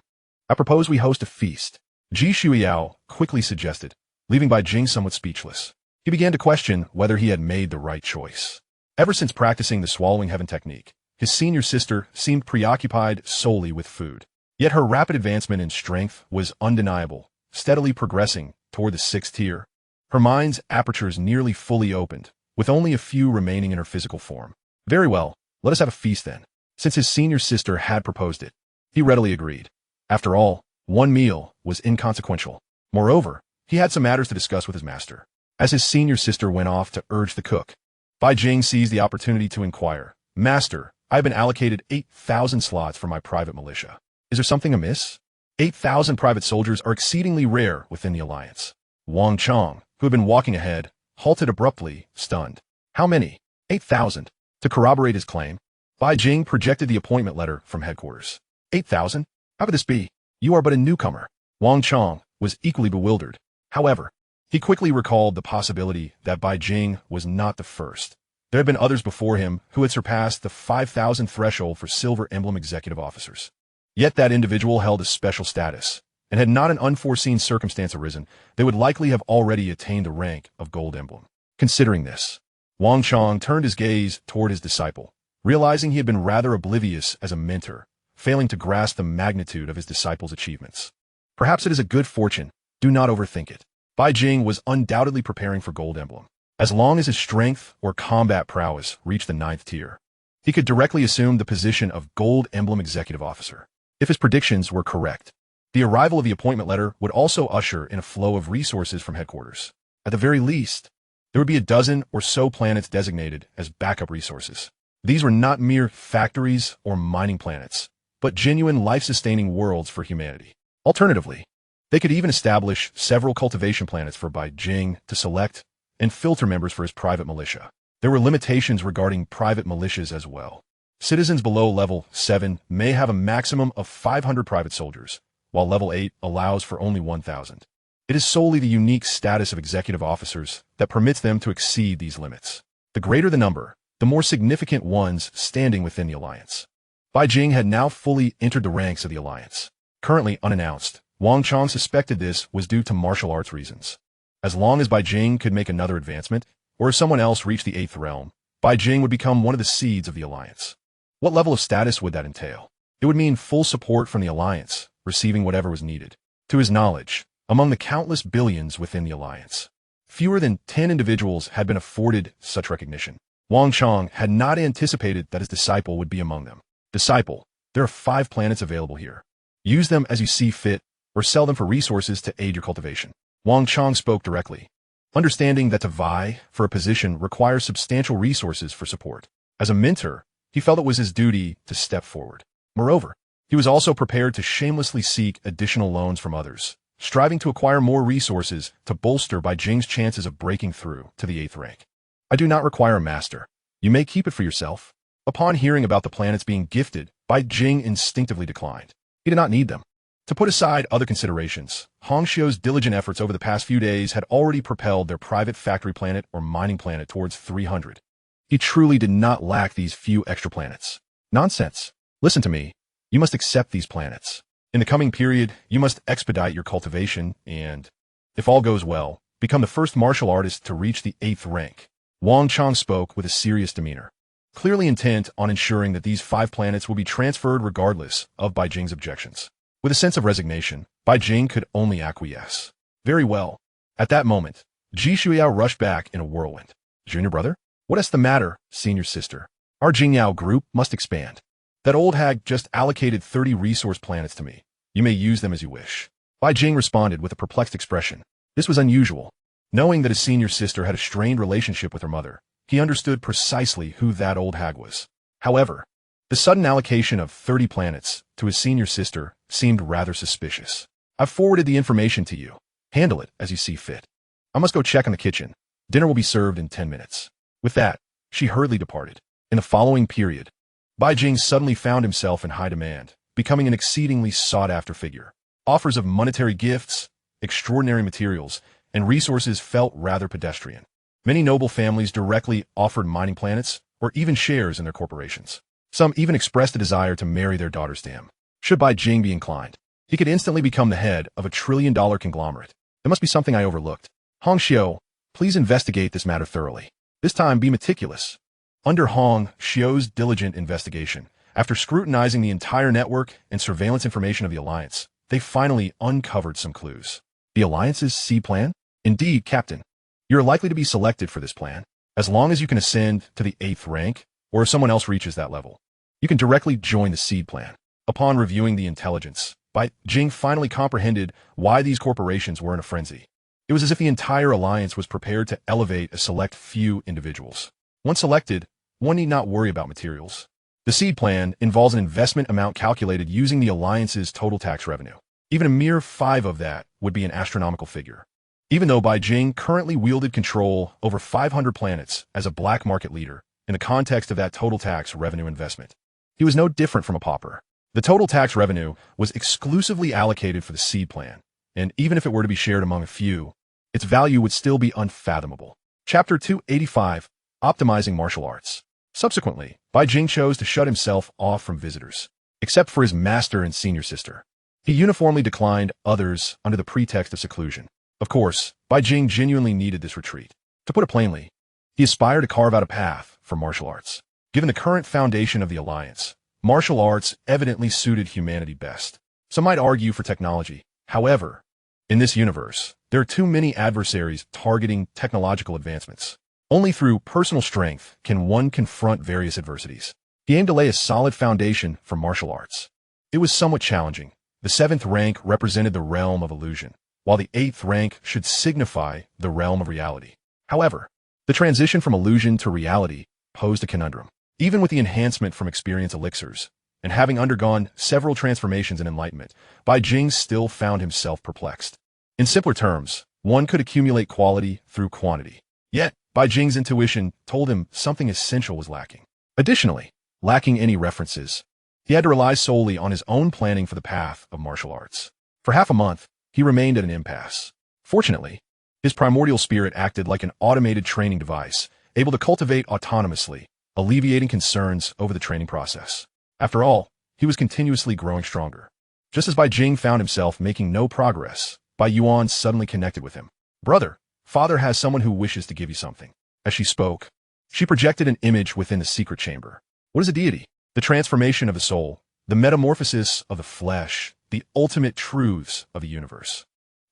I propose we host a feast, Ji Shuyao quickly suggested, leaving Bai Jing somewhat speechless. He began to question whether he had made the right choice. Ever since practicing the swallowing heaven technique, his senior sister seemed preoccupied solely with food. Yet her rapid advancement in strength was undeniable, steadily progressing toward the 6th tier. Her mind's apertures nearly fully opened, with only a few remaining in her physical form. Very well, let us have a feast then. Since his senior sister had proposed it, he readily agreed. After all, one meal was inconsequential. Moreover, he had some matters to discuss with his master. As his senior sister went off to urge the cook, Bai Jing seized the opportunity to inquire, "Master, I have been allocated 8,000 slots for my private militia. Is there something amiss?" 8,000 private soldiers are exceedingly rare within the alliance. Wang Chong, who had been walking ahead, halted abruptly, stunned. How many? 8,000. To corroborate his claim, Bai Jing projected the appointment letter from headquarters. 8,000? How could this be? You are but a newcomer. Wang Chong was equally bewildered. However, he quickly recalled the possibility that Bai Jing was not the first. There had been others before him who had surpassed the 5,000 threshold for Silver Emblem executive officers. Yet that individual held a special status, and had not an unforeseen circumstance arisen, they would likely have already attained the rank of Gold Emblem. Considering this, Wang Chong turned his gaze toward his disciple, realizing he had been rather oblivious as a mentor, failing to grasp the magnitude of his disciple's achievements. Perhaps it is a good fortune. Do not overthink it. Bai Jing was undoubtedly preparing for Gold Emblem. As long as his strength or combat prowess reached the 9th tier, he could directly assume the position of Gold Emblem Executive Officer. If his predictions were correct, the arrival of the appointment letter would also usher in a flow of resources from headquarters. At the very least, there would be a dozen or so planets designated as backup resources. These were not mere factories or mining planets, but genuine life-sustaining worlds for humanity. Alternatively, they could even establish several cultivation planets for Bai Jing to select and filter members for his private militia. There were limitations regarding private militias as well. Citizens below level 7 may have a maximum of 500 private soldiers, while level 8 allows for only 1,000. It is solely the unique status of executive officers that permits them to exceed these limits. The greater the number, the more significant ones standing within the alliance. Bai Jing had now fully entered the ranks of the alliance. Currently unannounced, Wang Chong suspected this was due to martial arts reasons. As long as Bai Jing could make another advancement, or if someone else reached the 8th realm, Bai Jing would become one of the seeds of the alliance. What level of status would that entail? It would mean full support from the alliance, receiving whatever was needed. To his knowledge, among the countless billions within the alliance, fewer than 10 individuals had been afforded such recognition. Wang Chong had not anticipated that his disciple would be among them. Disciple, there are 5 planets available here. Use them as you see fit, or sell them for resources to aid your cultivation. Wang Chong spoke directly, understanding that to vie for a position requires substantial resources for support. As a mentor, he felt it was his duty to step forward. Moreover, he was also prepared to shamelessly seek additional loans from others, striving to acquire more resources to bolster Bai Jing's chances of breaking through to the 8th rank. I do not require a master. You may keep it for yourself. Upon hearing about the planets being gifted, Bai Jing instinctively declined. He did not need them. To put aside other considerations, Hong Xiu's diligent efforts over the past few days had already propelled their private factory planet or mining planet towards 300. He truly did not lack these few extra planets. Nonsense. Listen to me. You must accept these planets. In the coming period, you must expedite your cultivation and, if all goes well, become the first martial artist to reach the 8th rank. Wang Chong spoke with a serious demeanor, clearly intent on ensuring that these 5 planets will be transferred regardless of Bai Jing's objections. With a sense of resignation, Bai Jing could only acquiesce. Very well. At that moment, Ji Shuiyao rushed back in a whirlwind. Junior brother? What is the matter, senior sister? Our Jingyao group must expand. That old hag just allocated 30 resource planets to me. You may use them as you wish. Bai Jing responded with a perplexed expression. This was unusual. Knowing that his senior sister had a strained relationship with her mother, he understood precisely who that old hag was. However, the sudden allocation of 30 planets to his senior sister seemed rather suspicious. I've forwarded the information to you. Handle it as you see fit. I must go check on the kitchen. Dinner will be served in 10 minutes. With that, she hurriedly departed. In the following period, Bai Jing suddenly found himself in high demand, becoming an exceedingly sought-after figure. Offers of monetary gifts, extraordinary materials, and resources felt rather pedestrian. Many noble families directly offered mining planets or even shares in their corporations. Some even expressed a desire to marry their daughters to him. Should Bai Jing be inclined, he could instantly become the head of a trillion-dollar conglomerate. There must be something I overlooked. Hong Xiu, please investigate this matter thoroughly. This time be meticulous. Under Hong Xiu's diligent investigation, After scrutinizing the entire network and surveillance information of the Alliance, they finally uncovered some clues. The Alliance's seed plan? Indeed, Captain. You're likely to be selected for this plan, as long as you can ascend to the 8th rank, or if someone else reaches that level. You can directly join the seed plan. Upon reviewing the intelligence, Bai Jing finally comprehended why these corporations were in a frenzy. It was as if the entire Alliance was prepared to elevate a select few individuals. Once selected, one need not worry about materials. The seed plan involves an investment amount calculated using the Alliance's total tax revenue. Even a mere 5 of that would be an astronomical figure. Even though Bai Jing currently wielded control over 500 planets as a black market leader in the context of that total tax revenue investment, he was no different from a pauper. The total tax revenue was exclusively allocated for the seed plan, and even if it were to be shared among a few, its value would still be unfathomable. Chapter 285, Optimizing Martial Arts. Subsequently, Bai Jing chose to shut himself off from visitors, except for his master and senior sister. He uniformly declined others under the pretext of seclusion. Of course, Bai Jing genuinely needed this retreat. To put it plainly, he aspired to carve out a path for martial arts. Given the current foundation of the Alliance, martial arts evidently suited humanity best. Some might argue for technology. However, in this universe, there are too many adversaries targeting technological advancements. Only through personal strength can one confront various adversities. He aimed to lay a solid foundation for martial arts. It was somewhat challenging. The 7th rank represented the realm of illusion, while the 8th rank should signify the realm of reality. However, the transition from illusion to reality posed a conundrum. Even with the enhancement from experience elixirs, and having undergone several transformations in enlightenment, Bai Jing still found himself perplexed. In simpler terms, one could accumulate quality through quantity. Yet, Bai Jing's intuition told him something essential was lacking. Additionally, lacking any references, he had to rely solely on his own planning for the path of martial arts. For half a month, he remained at an impasse. Fortunately, his primordial spirit acted like an automated training device, able to cultivate autonomously, alleviating concerns over the training process. After all, he was continuously growing stronger. Just as Bai Jing found himself making no progress, Bai Yuan suddenly connected with him. "Brother, Father has someone who wishes to give you something." As she spoke, she projected an image within the secret chamber. What is a deity? The transformation of the soul, the metamorphosis of the flesh, the ultimate truths of the universe.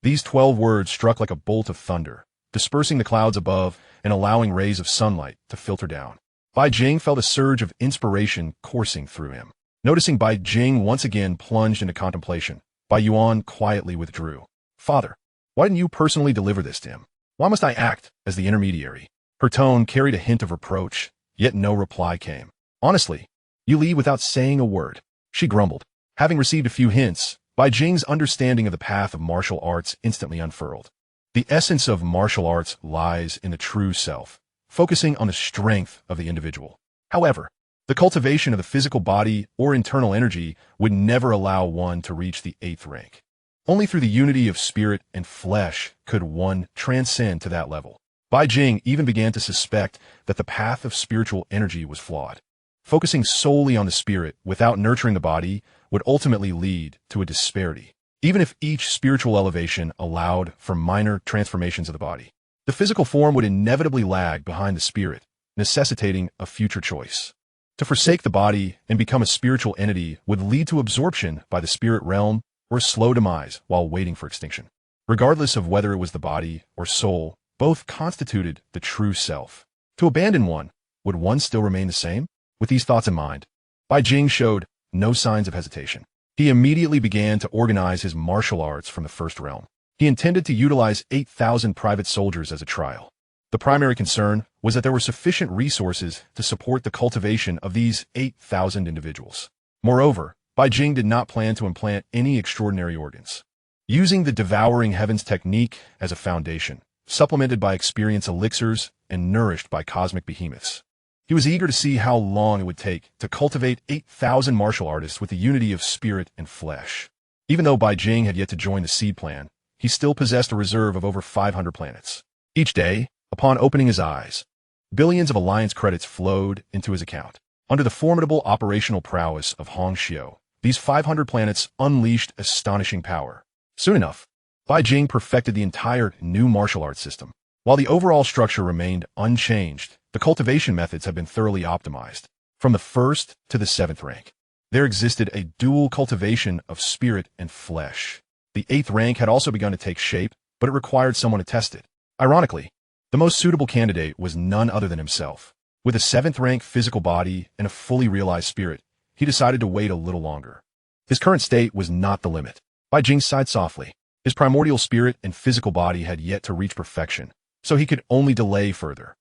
These 12 words struck like a bolt of thunder, dispersing the clouds above and allowing rays of sunlight to filter down. Bai Jing felt a surge of inspiration coursing through him. Noticing Bai Jing once again plunged into contemplation, Bai Yuan quietly withdrew. "Father, why didn't you personally deliver this to him? Why must I act as the intermediary?" Her tone carried a hint of reproach, yet no reply came. "Honestly, you leave without saying a word," she grumbled. Having received a few hints, Bai Jing's understanding of the path of martial arts instantly unfurled. The essence of martial arts lies in the true self, focusing on the strength of the individual. However, the cultivation of the physical body or internal energy would never allow one to reach the 8th rank. Only through the unity of spirit and flesh could one transcend to that level. Bai Jing even began to suspect that the path of spiritual energy was flawed. Focusing solely on the spirit without nurturing the body would ultimately lead to a disparity. Even if each spiritual elevation allowed for minor transformations of the body, the physical form would inevitably lag behind the spirit, necessitating a future choice. To forsake the body and become a spiritual entity would lead to absorption by the spirit realm or a slow demise while waiting for extinction. Regardless of whether it was the body or soul, both constituted the true self. To abandon one, would one still remain the same? With these thoughts in mind, Bai Jing showed no signs of hesitation. He immediately began to organize his martial arts from the first realm. He intended to utilize 8,000 private soldiers as a trial. The primary concern was that there were sufficient resources to support the cultivation of these 8,000 individuals. Moreover, Bai Jing did not plan to implant any extraordinary organs. Using the devouring heavens technique as a foundation, supplemented by experience elixirs and nourished by cosmic behemoths, he was eager to see how long it would take to cultivate 8,000 martial artists with the unity of spirit and flesh. Even though Bai Jing had yet to join the seed plan, he still possessed a reserve of over 500 planets. Each day, upon opening his eyes, billions of Alliance credits flowed into his account. Under the formidable operational prowess of Hong Xiu, these 500 planets unleashed astonishing power. Soon enough, Bai Jing perfected the entire new martial arts system. While the overall structure remained unchanged, the cultivation methods have been thoroughly optimized. From the 1st to the 7th rank, there existed a dual cultivation of spirit and flesh. The 8th rank had also begun to take shape, but it required someone to test it. Ironically, the most suitable candidate was none other than himself. With a 7th rank physical body and a fully realized spirit, he decided to wait a little longer. His current state was not the limit. Bai Jing sighed softly. His primordial spirit and physical body had yet to reach perfection, so he could only delay further.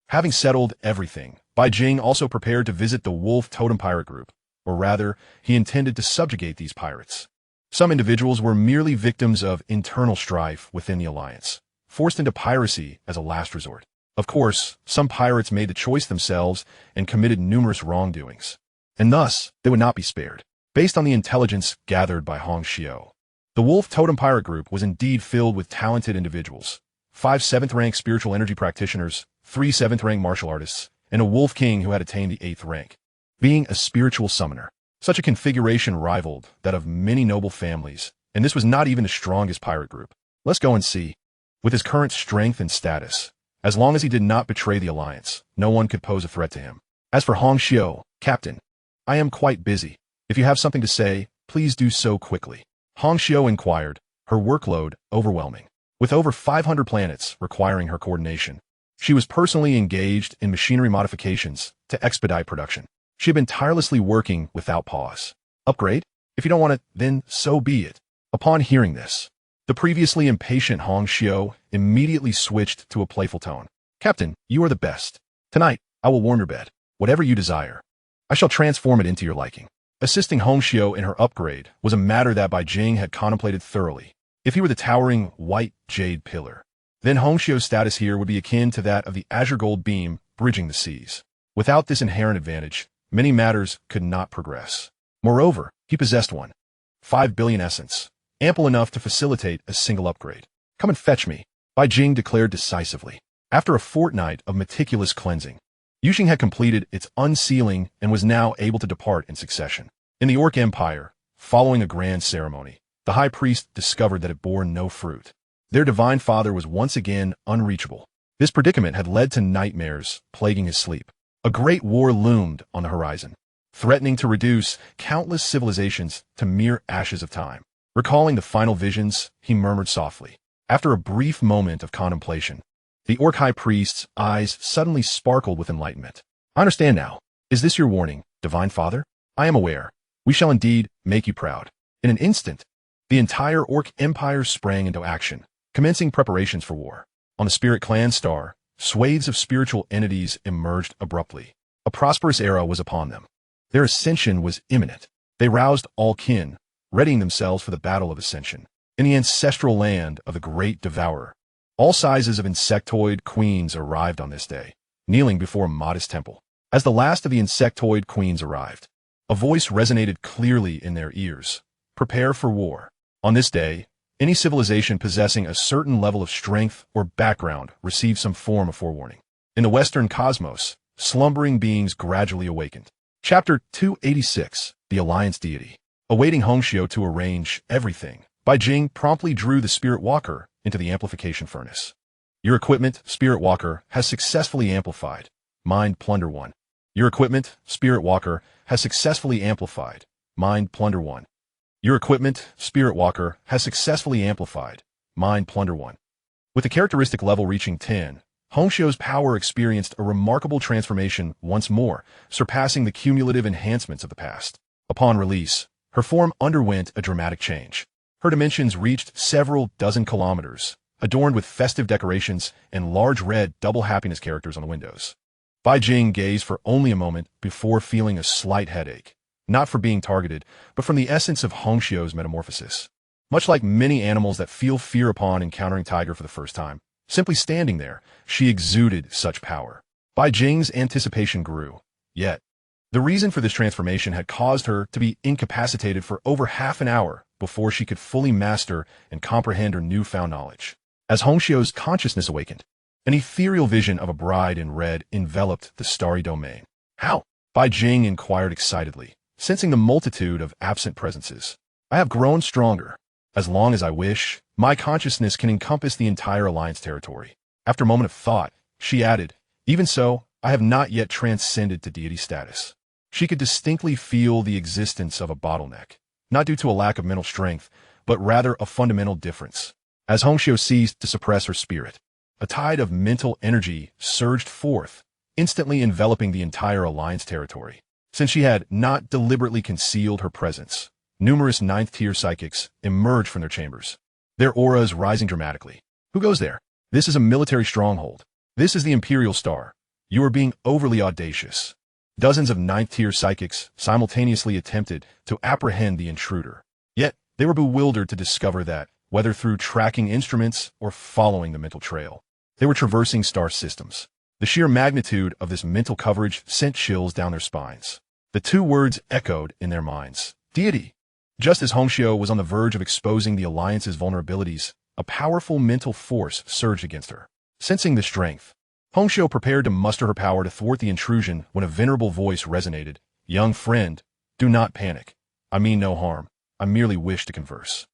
Having settled everything, Bai Jing also prepared to visit the Wolf Totem Pirate Group, or rather, he intended to subjugate these pirates. Some individuals were merely victims of internal strife within the alliance, forced into piracy as a last resort. Of course, some pirates made the choice themselves and committed numerous wrongdoings, and thus they would not be spared. Based on the intelligence gathered by Hong Xiu, the Wolf Totem Pirate Group was indeed filled with talented individuals. 5 7th-rank spiritual energy practitioners, 3 7th-rank martial artists, and a Wolf King who had attained the 8th rank. Being a spiritual summoner, such a configuration rivaled that of many noble families, and this was not even the strongest pirate group. Let's go and see. With his current strength and status, as long as he did not betray the alliance, no one could pose a threat to him. As for Hong Xiu, Captain, I am quite busy. If you have something to say, please do so quickly. Hong Xiu inquired, her workload overwhelming. With over 500 planets requiring her coordination, she was personally engaged in machinery modifications to expedite production. She had been tirelessly working without pause. Upgrade? If you don't want it, then so be it. Upon hearing this, the previously impatient Hong Xiu immediately switched to a playful tone. Captain, you are the best. Tonight, I will warm your bed. Whatever you desire, I shall transform it into your liking. Assisting Hong Xiu in her upgrade was a matter that Bai Jing had contemplated thoroughly. If he were the towering white jade pillar, then Hong Xiu's status here would be akin to that of the azure gold beam bridging the seas. Without this inherent advantage, many matters could not progress. Moreover, he possessed 5 billion essence, ample enough to facilitate a single upgrade. Come and fetch me, Bai Jing declared decisively. After a fortnight of meticulous cleansing, Yuxing had completed its unsealing and was now able to depart in succession. In the Orc Empire, following a grand ceremony, the high priest discovered that it bore no fruit. Their divine father was once again unreachable. This predicament had led to nightmares plaguing his sleep. A great war loomed on the horizon, threatening to reduce countless civilizations to mere ashes of time. Recalling the final visions, he murmured softly. After a brief moment of contemplation, the Orc High Priest's eyes suddenly sparkled with enlightenment. I understand now. Is this your warning, Divine Father? I am aware. We shall indeed make you proud. In an instant, the entire Orc Empire sprang into action, commencing preparations for war. On the Spirit Clan star, swathes of spiritual entities emerged abruptly. A prosperous era was upon them. Their ascension was imminent. They roused all kin, readying themselves for the battle of ascension. In the ancestral land of the Great Devourer, all sizes of insectoid queens arrived on this day, kneeling before a modest temple. As the last of the insectoid queens arrived, a voice resonated clearly in their ears. Prepare for war. On this day, any civilization possessing a certain level of strength or background received some form of forewarning. In the Western cosmos, slumbering beings gradually awakened. Chapter 286, The Alliance Deity. Awaiting Hong Xiu to arrange everything, Bai Jing promptly drew the Spirit Walker into the amplification furnace. Your equipment, Spirit Walker, has successfully amplified. Mind Plunder 1. Your equipment, Spirit Walker, has successfully amplified. Mind Plunder 1. Your equipment, Spirit Walker, has successfully amplified. Mind Plunder 1. With the characteristic level reaching 10, Hong Xiu's power experienced a remarkable transformation once more, surpassing the cumulative enhancements of the past. Upon release, her form underwent a dramatic change. Her dimensions reached several dozen kilometers, adorned with festive decorations and large red double happiness characters on the windows. Bai Jing gazed for only a moment before feeling a slight headache, not for being targeted, but from the essence of Hong Xiu's metamorphosis. Much like many animals that feel fear upon encountering Tiger for the first time, simply standing there, she exuded such power. Bai Jing's anticipation grew, yet the reason for this transformation had caused her to be incapacitated for over half an hour before she could fully master and comprehend her newfound knowledge. As Hong Xiu's consciousness awakened, an ethereal vision of a bride in red enveloped the starry domain. How? Bai Jing inquired excitedly, sensing the multitude of absent presences. I have grown stronger. As long as I wish, my consciousness can encompass the entire Alliance territory. After a moment of thought, she added, even so, I have not yet transcended to deity status. She could distinctly feel the existence of a bottleneck, not due to a lack of mental strength, but rather a fundamental difference. As Hongxiu ceased to suppress her spirit, a tide of mental energy surged forth, instantly enveloping the entire Alliance territory. Since she had not deliberately concealed her presence, numerous ninth-tier psychics emerged from their chambers, their auras rising dramatically. Who goes there? This is a military stronghold. This is the Imperial Star. You are being overly audacious. Dozens of ninth-tier psychics simultaneously attempted to apprehend the intruder. Yet, they were bewildered to discover that, whether through tracking instruments or following the mental trail, they were traversing star systems. The sheer magnitude of this mental coverage sent chills down their spines. The two words echoed in their minds. Deity. Just as Hongxiu was on the verge of exposing the Alliance's vulnerabilities, a powerful mental force surged against her. Sensing the strength, Hongxiu prepared to muster her power to thwart the intrusion when a venerable voice resonated. Young friend, do not panic. I mean no harm. I merely wish to converse.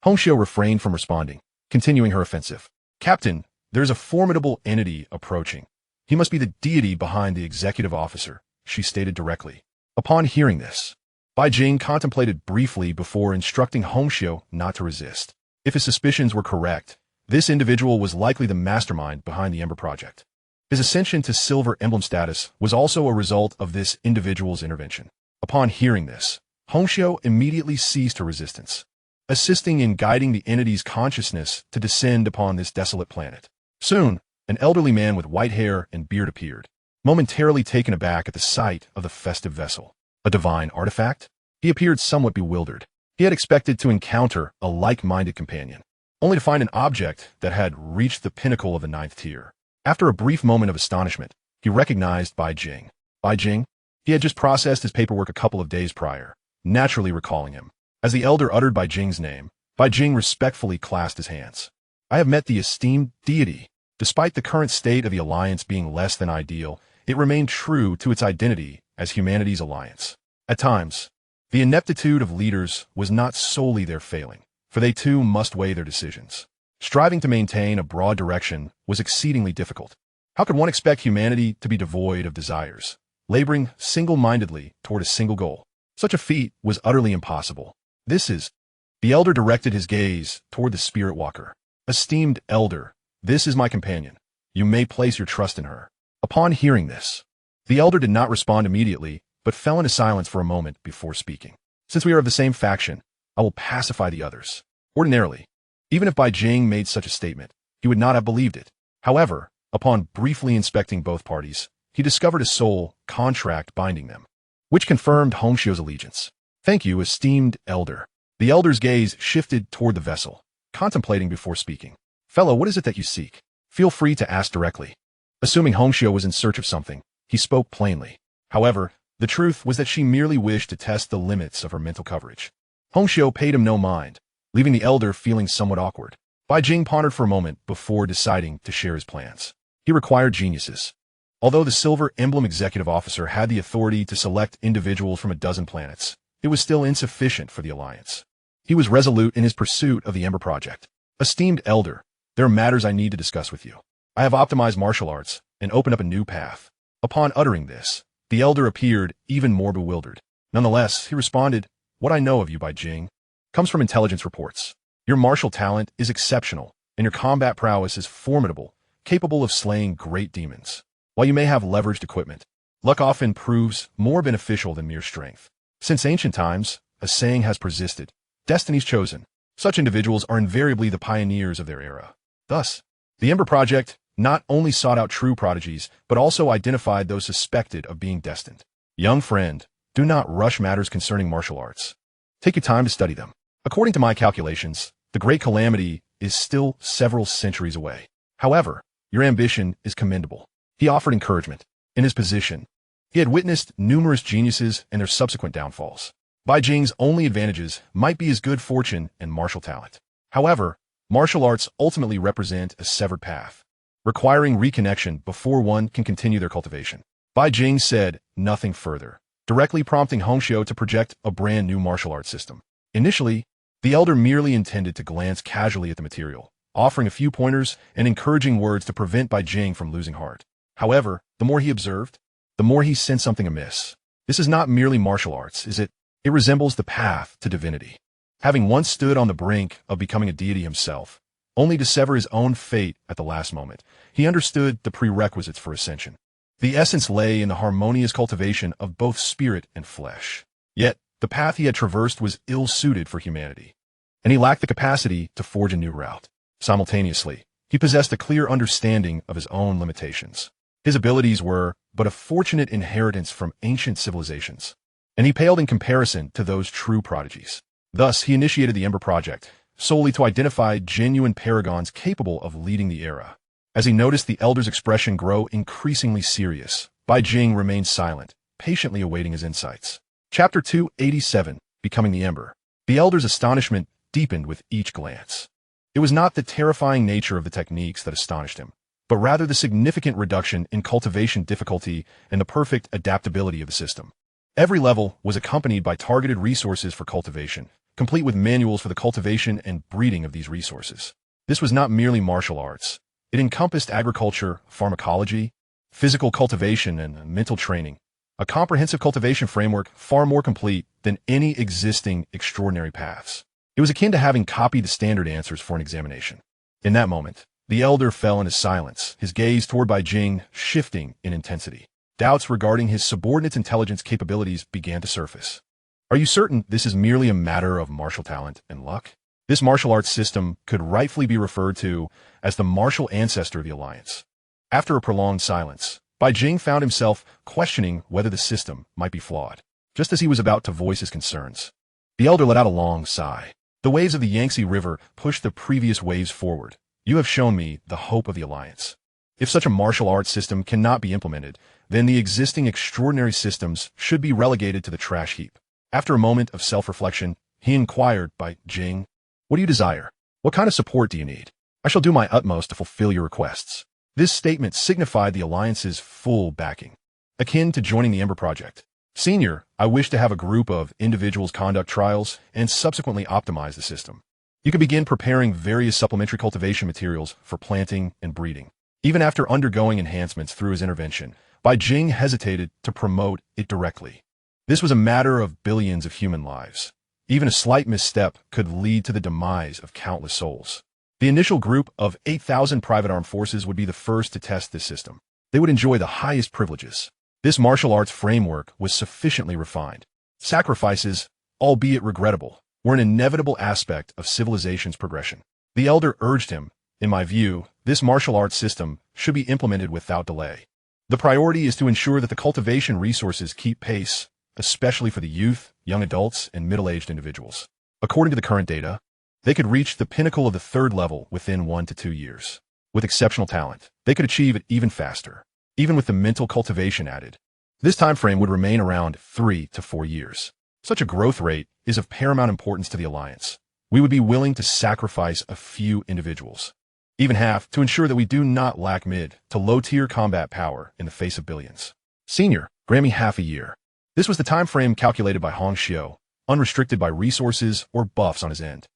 Hongxiu refrained from responding, continuing her offensive. Captain, there is a formidable entity approaching. He must be the deity behind the executive officer, she stated directly. Upon hearing this, Bai Jing contemplated briefly before instructing Hongxiu not to resist. If his suspicions were correct, this individual was likely the mastermind behind the Ember Project. His ascension to Silver Emblem status was also a result of this individual's intervention. Upon hearing this, Hongxiu immediately ceased her resistance, assisting in guiding the entity's consciousness to descend upon this desolate planet. Soon, an elderly man with white hair and beard appeared, momentarily taken aback at the sight of the festive vessel. A divine artifact? He appeared somewhat bewildered. He had expected to encounter a like-minded companion, only to find an object that had reached the pinnacle of the 9th tier. After a brief moment of astonishment, he recognized Bai Jing. Bai Jing? He had just processed his paperwork a couple of days prior, naturally recalling him. As the elder uttered Bai Jing's name, Bai Jing respectfully clasped his hands. I have met the esteemed deity. Despite the current state of the Alliance being less than ideal, it remained true to its identity as humanity's alliance. At times, the ineptitude of leaders was not solely their failing, for they too must weigh their decisions. Striving to maintain a broad direction was exceedingly difficult. How could one expect humanity to be devoid of desires, laboring single-mindedly toward a single goal? Such a feat was utterly impossible. The elder directed his gaze toward the spirit walker. Esteemed elder, this is my companion. You may place your trust in her. Upon hearing this, the elder did not respond immediately, but fell into silence for a moment before speaking. Since we are of the same faction, I will pacify the others. Ordinarily, even if Bai Jing made such a statement, he would not have believed it. However, upon briefly inspecting both parties, he discovered a soul contract binding them, which confirmed Hongxiu's allegiance. Thank you, esteemed elder. The elder's gaze shifted toward the vessel, contemplating before speaking. Fellow, what is it that you seek? Feel free to ask directly. Assuming Hongxiu was in search of something, he spoke plainly. However, the truth was that she merely wished to test the limits of her mental coverage. Hongxiu paid him no mind, leaving the elder feeling somewhat awkward. Bai Jing pondered for a moment before deciding to share his plans. He required geniuses. Although the Silver Emblem Executive Officer had the authority to select individuals from a dozen planets, it was still insufficient for the Alliance. He was resolute in his pursuit of the Ember Project. Esteemed elder, there are matters I need to discuss with you. I have optimized martial arts and opened up a new path. Upon uttering this, the elder appeared even more bewildered. Nonetheless, he responded, What I know of you, Bai Jing, comes from intelligence reports. Your martial talent is exceptional, and your combat prowess is formidable, capable of slaying great demons. While you may have leveraged equipment, luck often proves more beneficial than mere strength. Since ancient times, a saying has persisted, destiny's chosen. Such individuals are invariably the pioneers of their era. Thus, the Ember Project not only sought out true prodigies, but also identified those suspected of being destined. Young friend, do not rush matters concerning martial arts. Take your time to study them. According to my calculations, the Great Calamity is still several centuries away. However, your ambition is commendable. He offered encouragement. In his position, he had witnessed numerous geniuses and their subsequent downfalls. Bai Jing's only advantages might be his good fortune and martial talent. However, martial arts ultimately represent a severed path, requiring reconnection before one can continue their cultivation. Bai Jing said nothing further, directly prompting Hongxiu to project a brand new martial arts system. Initially, the elder merely intended to glance casually at the material, offering a few pointers and encouraging words to prevent Bai Jing from losing heart. However, the more he observed, the more he sensed something amiss. This is not merely martial arts, is it? It resembles the path to divinity. Having once stood on the brink of becoming a deity himself, only to sever his own fate at the last moment, he understood the prerequisites for ascension. The essence lay in the harmonious cultivation of both spirit and flesh. Yet, the path he had traversed was ill-suited for humanity, and he lacked the capacity to forge a new route. Simultaneously, he possessed a clear understanding of his own limitations. His abilities were but a fortunate inheritance from ancient civilizations, and he paled in comparison to those true prodigies. Thus, he initiated the Ember Project, solely to identify genuine paragons capable of leading the era. As he noticed the elder's expression grow increasingly serious, Bai Jing remained silent, patiently awaiting his insights. Chapter 287, Becoming the Ember. The elder's astonishment deepened with each glance. It was not the terrifying nature of the techniques that astonished him, but rather the significant reduction in cultivation difficulty and the perfect adaptability of the system. Every level was accompanied by targeted resources for cultivation, complete with manuals for the cultivation and breeding of these resources. This was not merely martial arts. It encompassed agriculture, pharmacology, physical cultivation, and mental training, a comprehensive cultivation framework far more complete than any existing extraordinary paths. It was akin to having copied the standard answers for an examination. In that moment, the elder fell into silence, his gaze toward Bai Jing shifting in intensity. Doubts regarding his subordinate's intelligence capabilities began to surface. Are you certain this is merely a matter of martial talent and luck? This martial arts system could rightfully be referred to as the martial ancestor of the Alliance. After a prolonged silence, Bai Jing found himself questioning whether the system might be flawed. Just as he was about to voice his concerns, the elder let out a long sigh. The waves of the Yangtze River pushed the previous waves forward. You have shown me the hope of the Alliance. If such a martial arts system cannot be implemented, then the existing extraordinary systems should be relegated to the trash heap. After a moment of self-reflection, he inquired, Bai Jing, what do you desire? What kind of support do you need? I shall do my utmost to fulfill your requests. This statement signified the Alliance's full backing, akin to joining the Ember Project. Senior, I wish to have a group of individuals conduct trials and subsequently optimize the system. You can begin preparing various supplementary cultivation materials for planting and breeding. Even after undergoing enhancements through his intervention, Bai Jing hesitated to promote it directly. This was a matter of billions of human lives. Even a slight misstep could lead to the demise of countless souls. The initial group of 8,000 private armed forces would be the first to test this system. They would enjoy the highest privileges. This martial arts framework was sufficiently refined. Sacrifices, albeit regrettable, were an inevitable aspect of civilization's progression. The elder urged him, in my view, this martial arts system should be implemented without delay. The priority is to ensure that the cultivation resources keep pace, especially for the youth, young adults, and middle-aged individuals. According to the current data, they could reach the pinnacle of the third level within 1 to 2 years. With exceptional talent, they could achieve it even faster, even with the mental cultivation added. This time frame would remain around 3 to 4 years. Such a growth rate is of paramount importance to the Alliance. We would be willing to sacrifice a few individuals, even half, to ensure that we do not lack mid to low-tier combat power in the face of billions. Senior, grant me half a year. This was the time frame calculated by Hong Xiu, unrestricted by resources or buffs on his end.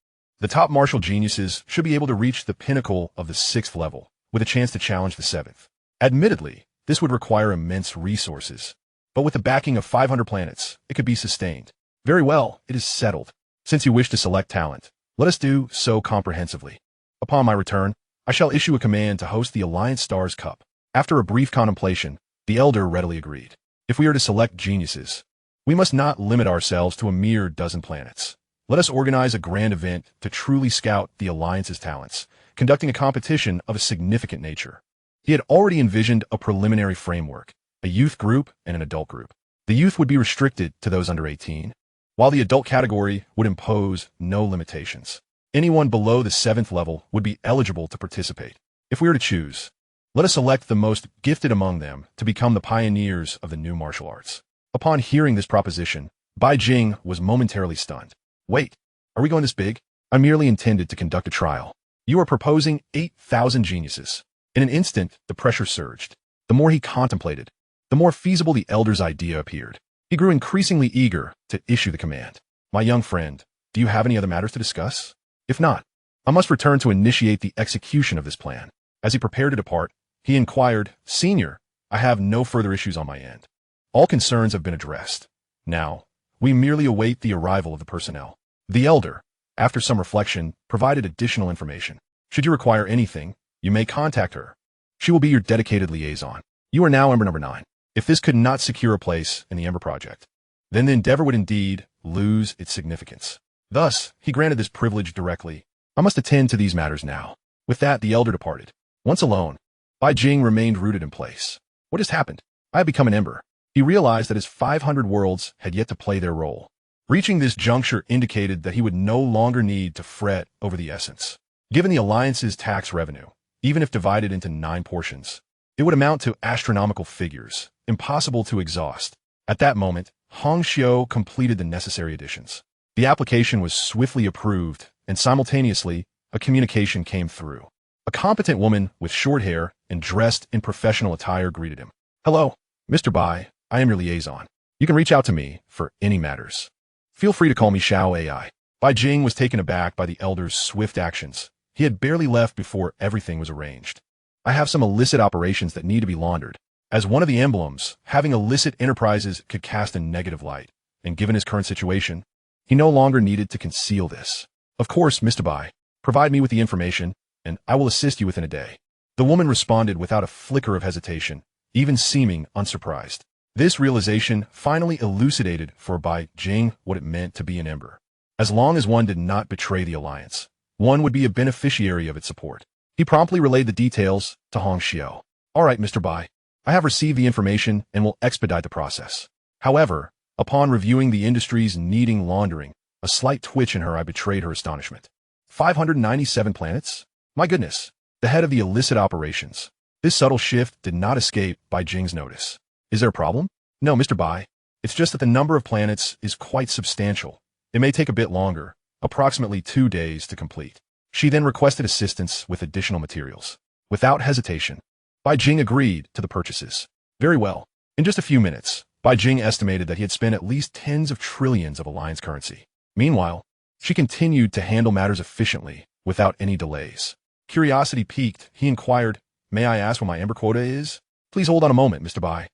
The top martial geniuses should be able to reach the pinnacle of the 6th level, with a chance to challenge the 7th. Admittedly, this would require immense resources, but with the backing of 500 planets, it could be sustained. Very well, it is settled. Since you wish to select talent, let us do so comprehensively. Upon my return, I shall issue a command to host the Alliance Stars Cup. After a brief contemplation, the elder readily agreed. If we are to select geniuses, we must not limit ourselves to a mere dozen planets. Let us organize a grand event to truly scout the Alliance's talents, conducting a competition of a significant nature. He had already envisioned a preliminary framework, a youth group and an adult group. The youth would be restricted to those under 18, while the adult category would impose no limitations. Anyone below the 7th level would be eligible to participate. If we were to choose, let us select the most gifted among them to become the pioneers of the new martial arts. Upon hearing this proposition, Bai Jing was momentarily stunned. Wait, are we going this big? I merely intended to conduct a trial. You are proposing 8,000 geniuses. In an instant, the pressure surged. The more he contemplated, the more feasible the elder's idea appeared. He grew increasingly eager to issue the command. My young friend, do you have any other matters to discuss? If not, I must return to initiate the execution of this plan. As he prepared to depart, he inquired, Senior, I have no further issues on my end. All concerns have been addressed. Now, we merely await the arrival of the personnel. The elder, after some reflection, provided additional information. Should you require anything, you may contact her. She will be your dedicated liaison. You are now Ember number 9. If this could not secure a place in the Ember Project, then the endeavor would indeed lose its significance. Thus, he granted this privilege directly. I must attend to these matters now. With that, the elder departed. Once alone, Bai Jing remained rooted in place. What has happened? I have become an Ember. He realized that his 500 worlds had yet to play their role. Reaching this juncture indicated that he would no longer need to fret over the essence. Given the Alliance's tax revenue, even if divided into 9 portions, it would amount to astronomical figures, impossible to exhaust. At that moment, Hong Xiu completed the necessary additions. The application was swiftly approved, and simultaneously, a communication came through. A competent woman with short hair and dressed in professional attire greeted him. Hello, Mr. Bai, I am your liaison. You can reach out to me for any matters. Feel free to call me Xiao AI. Bai Jing was taken aback by the elder's swift actions. He had barely left before everything was arranged. I have some illicit operations that need to be laundered. As one of the emblems, having illicit enterprises could cast a negative light, and given his current situation, he no longer needed to conceal this. Of course, Mr. Bai, provide me with the information, and I will assist you within a day. The woman responded without a flicker of hesitation, even seeming unsurprised. This realization finally elucidated for Bai Jing what it meant to be an Ember. As long as one did not betray the Alliance, one would be a beneficiary of its support. He promptly relayed the details to Hong Xiu. All right, Mr. Bai, I have received the information and will expedite the process. However, upon reviewing the industries needing laundering, a slight twitch in her eye betrayed her astonishment. 597 planets? My goodness, the head of the illicit operations. This subtle shift did not escape Bai Jing's notice. Is there a problem? No, Mr. Bai. It's just that the number of planets is quite substantial. It may take a bit longer, approximately 2 days to complete. She then requested assistance with additional materials. Without hesitation, Bai Jing agreed to the purchases. Very well. In just a few minutes, Bai Jing estimated that he had spent at least tens of trillions of Alliance currency. Meanwhile, she continued to handle matters efficiently, without any delays. Curiosity piqued, he inquired, May I ask what my Ember quota is? Please hold on a moment, Mr. Bai.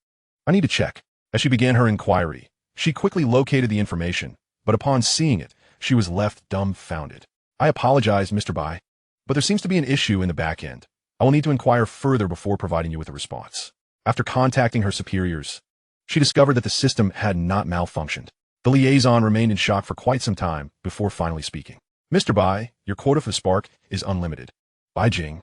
I need to check. As she began her inquiry, she quickly located the information, but upon seeing it, she was left dumbfounded. I apologize, Mr. Bai, but there seems to be an issue in the back end. I will need to inquire further before providing you with a response. After contacting her superiors, she discovered that the system had not malfunctioned. The liaison remained in shock for quite some time before finally speaking. Mr. Bai, your quota for Spark is unlimited. Bai Jing.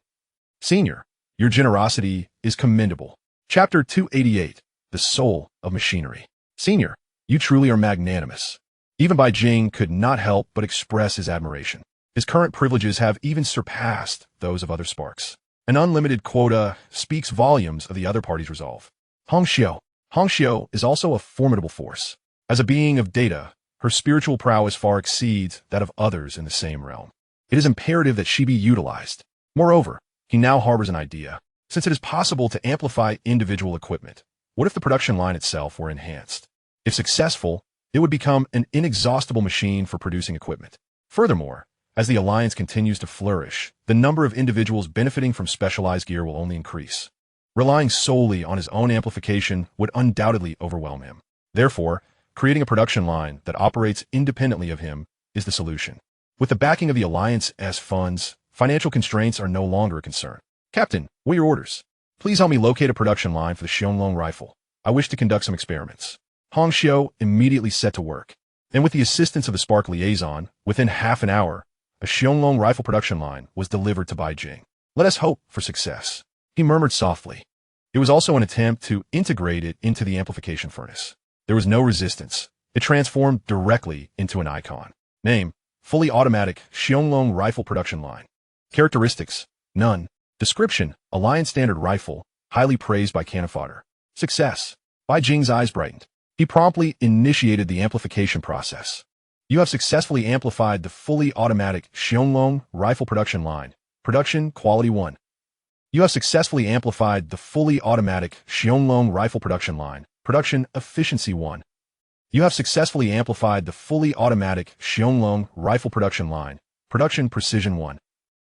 Senior, your generosity is commendable. Chapter 288. The Soul of Machinery. Senior, you truly are magnanimous. Even Bai Jing could not help but express his admiration. His current privileges have even surpassed those of other Sparks. An unlimited quota speaks volumes of the other party's resolve. Hong Xiu. Hong Xiu is also a formidable force. As a being of data, her spiritual prowess far exceeds that of others in the same realm. It is imperative that she be utilized. Moreover, he now harbors an idea. Since it is possible to amplify individual equipment, what if the production line itself were enhanced? If successful, it would become an inexhaustible machine for producing equipment. Furthermore, as the Alliance continues to flourish, the number of individuals benefiting from specialized gear will only increase. Relying solely on his own amplification would undoubtedly overwhelm him. Therefore, creating a production line that operates independently of him is the solution. With the backing of the Alliance's funds, financial constraints are no longer a concern. Captain, what are your orders? Please help me locate a production line for the Xionglong rifle. I wish to conduct some experiments. Hong Xiu immediately set to work, and with the assistance of the Spark liaison, within half an hour, a Xionglong rifle production line was delivered to Bai Jing. Let us hope for success. He murmured softly. It was also an attempt to integrate it into the amplification furnace. There was no resistance. It transformed directly into an icon. Name, fully automatic Xionglong rifle production line. Characteristics, none. Description, Alliance standard rifle, highly praised by cannon fodder. Success. Bai Jing's eyes brightened. He promptly initiated the amplification process. You have successfully amplified the fully automatic Xionglang rifle production line. Production quality 1. You have successfully amplified the fully automatic Xionglang rifle production line. Production efficiency 1. You have successfully amplified the fully automatic Xionglang rifle production line. Production precision 1.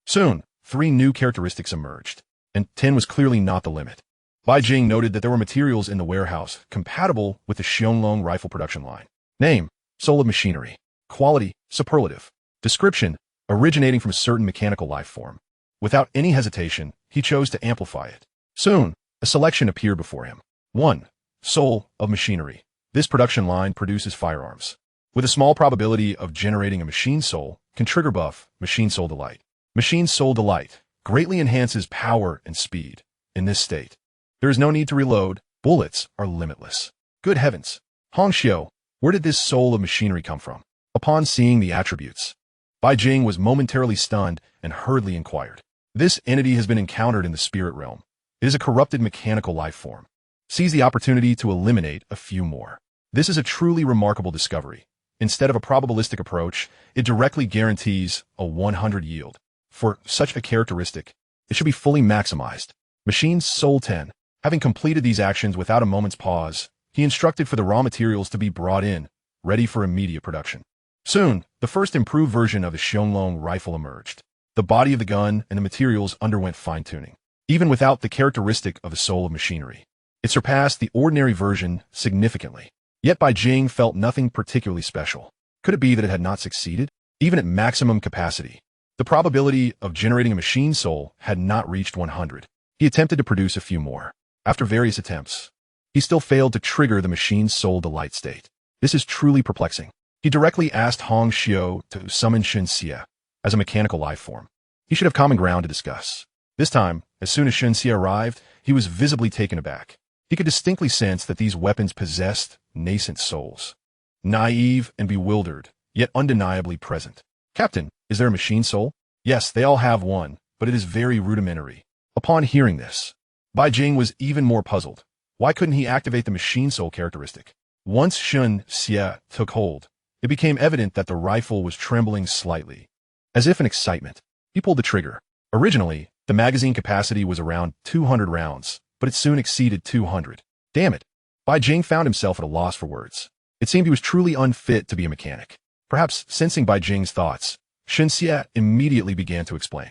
Soon, 3 new characteristics emerged, and 10 was clearly not the limit. Bai Jing noted that there were materials in the warehouse compatible with the Xiongling rifle production line. Name: Soul of Machinery. Quality: Superlative. Description: originating from a certain mechanical life form. Without any hesitation, he chose to amplify it. Soon, a selection appeared before him. 1. Soul of Machinery. This production line produces firearms. With a small probability of generating a machine soul, can trigger buff Machine Soul Delight. Machine Soul Delight greatly enhances power and speed. In this state, there is no need to reload. Bullets are limitless. Good heavens! Hongxiu, where did this soul of machinery come from? Upon seeing the attributes, Bai Jing was momentarily stunned and hurriedly inquired. This entity has been encountered in the spirit realm. It is a corrupted mechanical life form. Seize the opportunity to eliminate a few more. This is a truly remarkable discovery. Instead of a probabilistic approach, it directly guarantees a 100 yield. For such a characteristic, it should be fully maximized. Machine Soul 10. Having completed these actions without a moment's pause, he instructed for the raw materials to be brought in, ready for immediate production. Soon, the first improved version of the Xiongling rifle emerged. The body of the gun and the materials underwent fine-tuning. Even without the characteristic of the soul of machinery, it surpassed the ordinary version significantly. Yet Bai Jing felt nothing particularly special. Could it be that it had not succeeded? Even at maximum capacity, the probability of generating a machine soul had not reached 100. He attempted to produce a few more. After various attempts, he still failed to trigger the machine soul delight state. This is truly perplexing. He directly asked Hongxiu to summon Xinxia as a mechanical life form. He should have common ground to discuss. This time, as soon as Xinxia arrived, he was visibly taken aback. He could distinctly sense that these weapons possessed nascent souls. Naive and bewildered, yet undeniably present. Captain, is there a machine soul? Yes, they all have one, but it is very rudimentary. Upon hearing this, Bai Jing was even more puzzled. Why couldn't he activate the machine soul characteristic? Once Xinxia took hold, it became evident that the rifle was trembling slightly. As if in excitement, he pulled the trigger. Originally, the magazine capacity was around 200 rounds, but it soon exceeded 200. Damn it! Bai Jing found himself at a loss for words. It seemed he was truly unfit to be a mechanic. Perhaps sensing Bai Jing's thoughts, Xinxia immediately began to explain.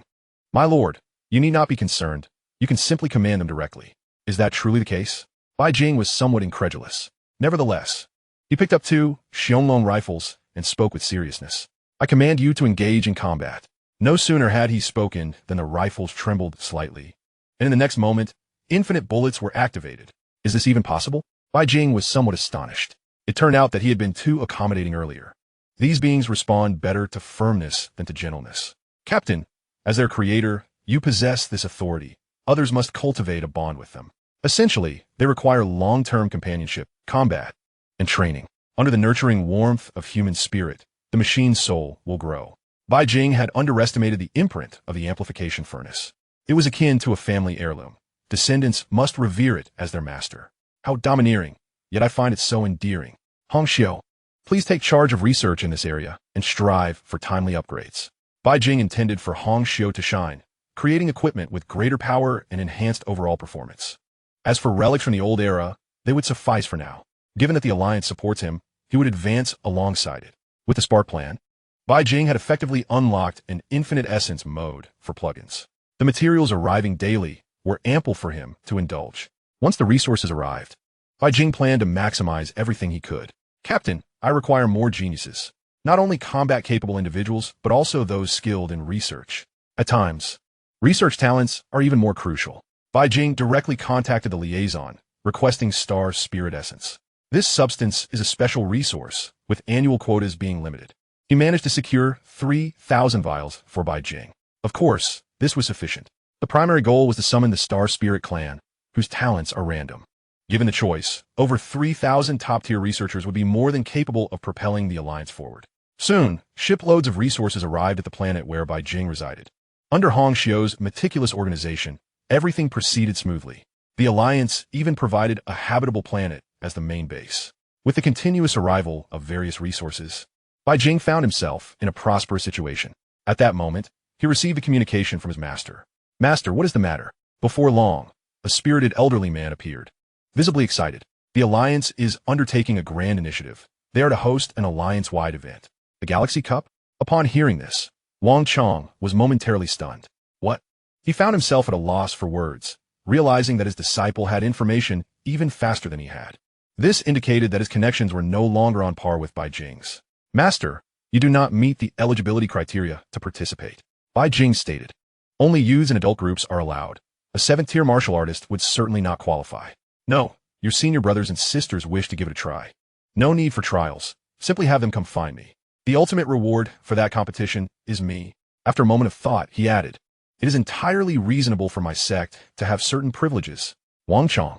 My lord, you need not be concerned. You can simply command them directly. Is that truly the case? Bai Jing was somewhat incredulous. Nevertheless, he picked up 2 Xiongling rifles and spoke with seriousness. I command you to engage in combat. No sooner had he spoken than the rifles trembled slightly. And in the next moment, infinite bullets were activated. Is this even possible? Bai Jing was somewhat astonished. It turned out that he had been too accommodating earlier. These beings respond better to firmness than to gentleness. Captain, as their creator, you possess this authority. Others must cultivate a bond with them. Essentially, they require long-term companionship, combat, and training. Under the nurturing warmth of human spirit, the machine soul will grow. Bai Jing had underestimated the imprint of the amplification furnace. It was akin to a family heirloom. Descendants must revere it as their master. How domineering, yet I find it so endearing. Hongxiu, please take charge of research in this area and strive for timely upgrades. Bai Jing intended for Hongxiu to shine, creating equipment with greater power and enhanced overall performance. As for relics from the old era, they would suffice for now. Given that the Alliance supports him, he would advance alongside it. With the Spark plan, Bai Jing had effectively unlocked an infinite essence mode for plugins. The materials arriving daily were ample for him to indulge. Once the resources arrived, Bai Jing planned to maximize everything he could. Captain, I require more geniuses. Not only combat-capable individuals, but also those skilled in research. At times, research talents are even more crucial. Bai Jing directly contacted the liaison, requesting Star Spirit Essence. This substance is a special resource, with annual quotas being limited. He managed to secure 3,000 vials for Bai Jing. Of course, this was sufficient. The primary goal was to summon the Star Spirit clan, whose talents are random. Given the choice, over 3,000 top-tier researchers would be more than capable of propelling the Alliance forward. Soon, shiploads of resources arrived at the planet where Bai Jing resided. Under Hongxiu's meticulous organization, everything proceeded smoothly. The Alliance even provided a habitable planet as the main base. With the continuous arrival of various resources, Bai Jing found himself in a prosperous situation. At that moment, he received a communication from his master. Master, what is the matter? Before long, a spirited elderly man appeared. Visibly excited, the Alliance is undertaking a grand initiative. They are to host an Alliance-wide event. The Galaxy Cup? Upon hearing this, Wang Chong was momentarily stunned. What? He found himself at a loss for words. realizing that his disciple had information even faster than he had. This indicated that his connections were no longer on par with Bai Jing's. Master, you do not meet the eligibility criteria to participate, Bai Jing stated. Only youths and adult groups are allowed. A 7th-tier martial artist would certainly not qualify. No, your senior brothers and sisters wish to give it a try. No need for trials. Simply have them come find me. The ultimate reward for that competition is me. After a moment of thought, he added, it is entirely reasonable for my sect to have certain privileges. Wang Chong.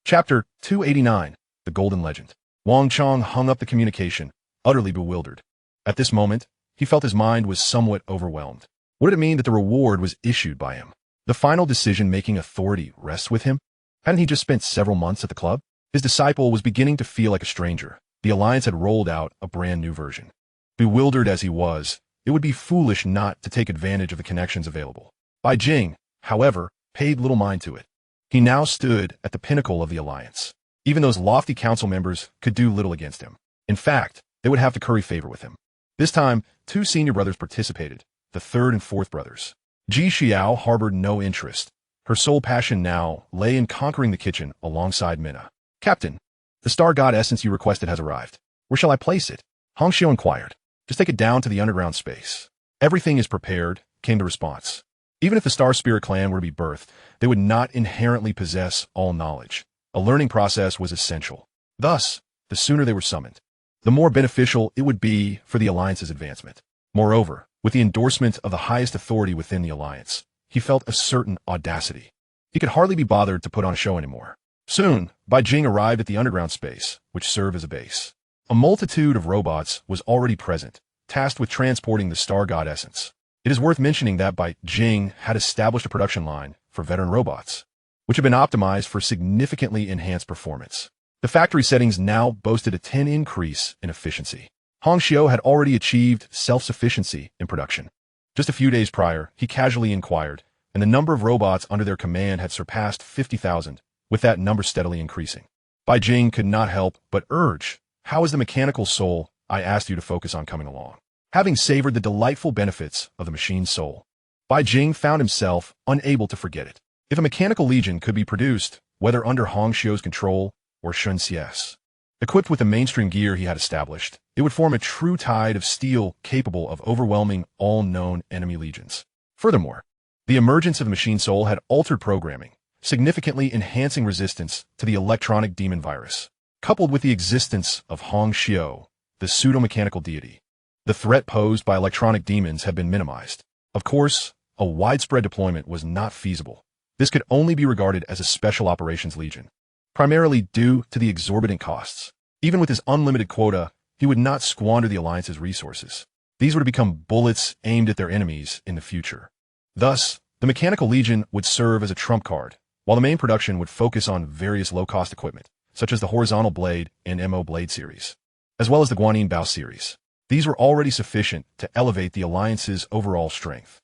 Chapter 289, The Golden Legend. Wang Chong hung up the communication, utterly bewildered. At this moment, he felt his mind was somewhat overwhelmed. What did it mean that the reward was issued by him? The final decision-making authority rests with him? Hadn't he just spent several months at the club? His disciple was beginning to feel like a stranger. The Alliance had rolled out a brand new version. Bewildered as he was, it would be foolish not to take advantage of the connections available. Bai Jing, however, paid little mind to it. He now stood at the pinnacle of the Alliance. Even those lofty council members could do little against him. In fact, they would have to curry favor with him. This time, 2 senior brothers participated, the 3rd and 4th brothers. Ji Xiao harbored no interest. Her sole passion now lay in conquering the kitchen alongside Minna. Captain, the star god essence you requested has arrived. Where shall I place it? Hong Xiu inquired. Just take it down to the underground space. Everything is prepared, came the response. Even if the Star Spirit clan were to be birthed, they would not inherently possess all knowledge. A learning process was essential. Thus, the sooner they were summoned, the more beneficial it would be for the Alliance's advancement. Moreover, with the endorsement of the highest authority within the Alliance, he felt a certain audacity. He could hardly be bothered to put on a show anymore. Soon, Bai Jing arrived at the underground space, which served as a base. A multitude of robots was already present, tasked with transporting the Star God Essence. It is worth mentioning that Bai Jing had established a production line for veteran robots, which had been optimized for significantly enhanced performance. The factory settings now boasted a 10 increase in efficiency. Hong Xiu had already achieved self-sufficiency in production. Just a few days prior, he casually inquired, and the number of robots under their command had surpassed 50,000, with that number steadily increasing. Bai Jing could not help but urge, how is the mechanical soul I asked you to focus on coming along? Having savored the delightful benefits of the machine's soul, Bai Jing found himself unable to forget it. If a mechanical legion could be produced, whether under Hong Xiu's control or Shun Xi's, equipped with the mainstream gear he had established, it would form a true tide of steel capable of overwhelming all known enemy legions. Furthermore, the emergence of the machine soul had altered programming, significantly enhancing resistance to the electronic demon virus. Coupled with the existence of Hong Xiu, the pseudo-mechanical deity, the threat posed by electronic demons had been minimized. Of course, a widespread deployment was not feasible. This could only be regarded as a special operations legion, primarily due to the exorbitant costs. Even with his unlimited quota, he would not squander the Alliance's resources. These were to become bullets aimed at their enemies in the future. Thus, the mechanical legion would serve as a trump card, while the main production would focus on various low-cost equipment, such as the Horizontal Blade and MO Blade series, as well as the Guanyin Bao series. These were already sufficient to elevate the Alliance's overall strength.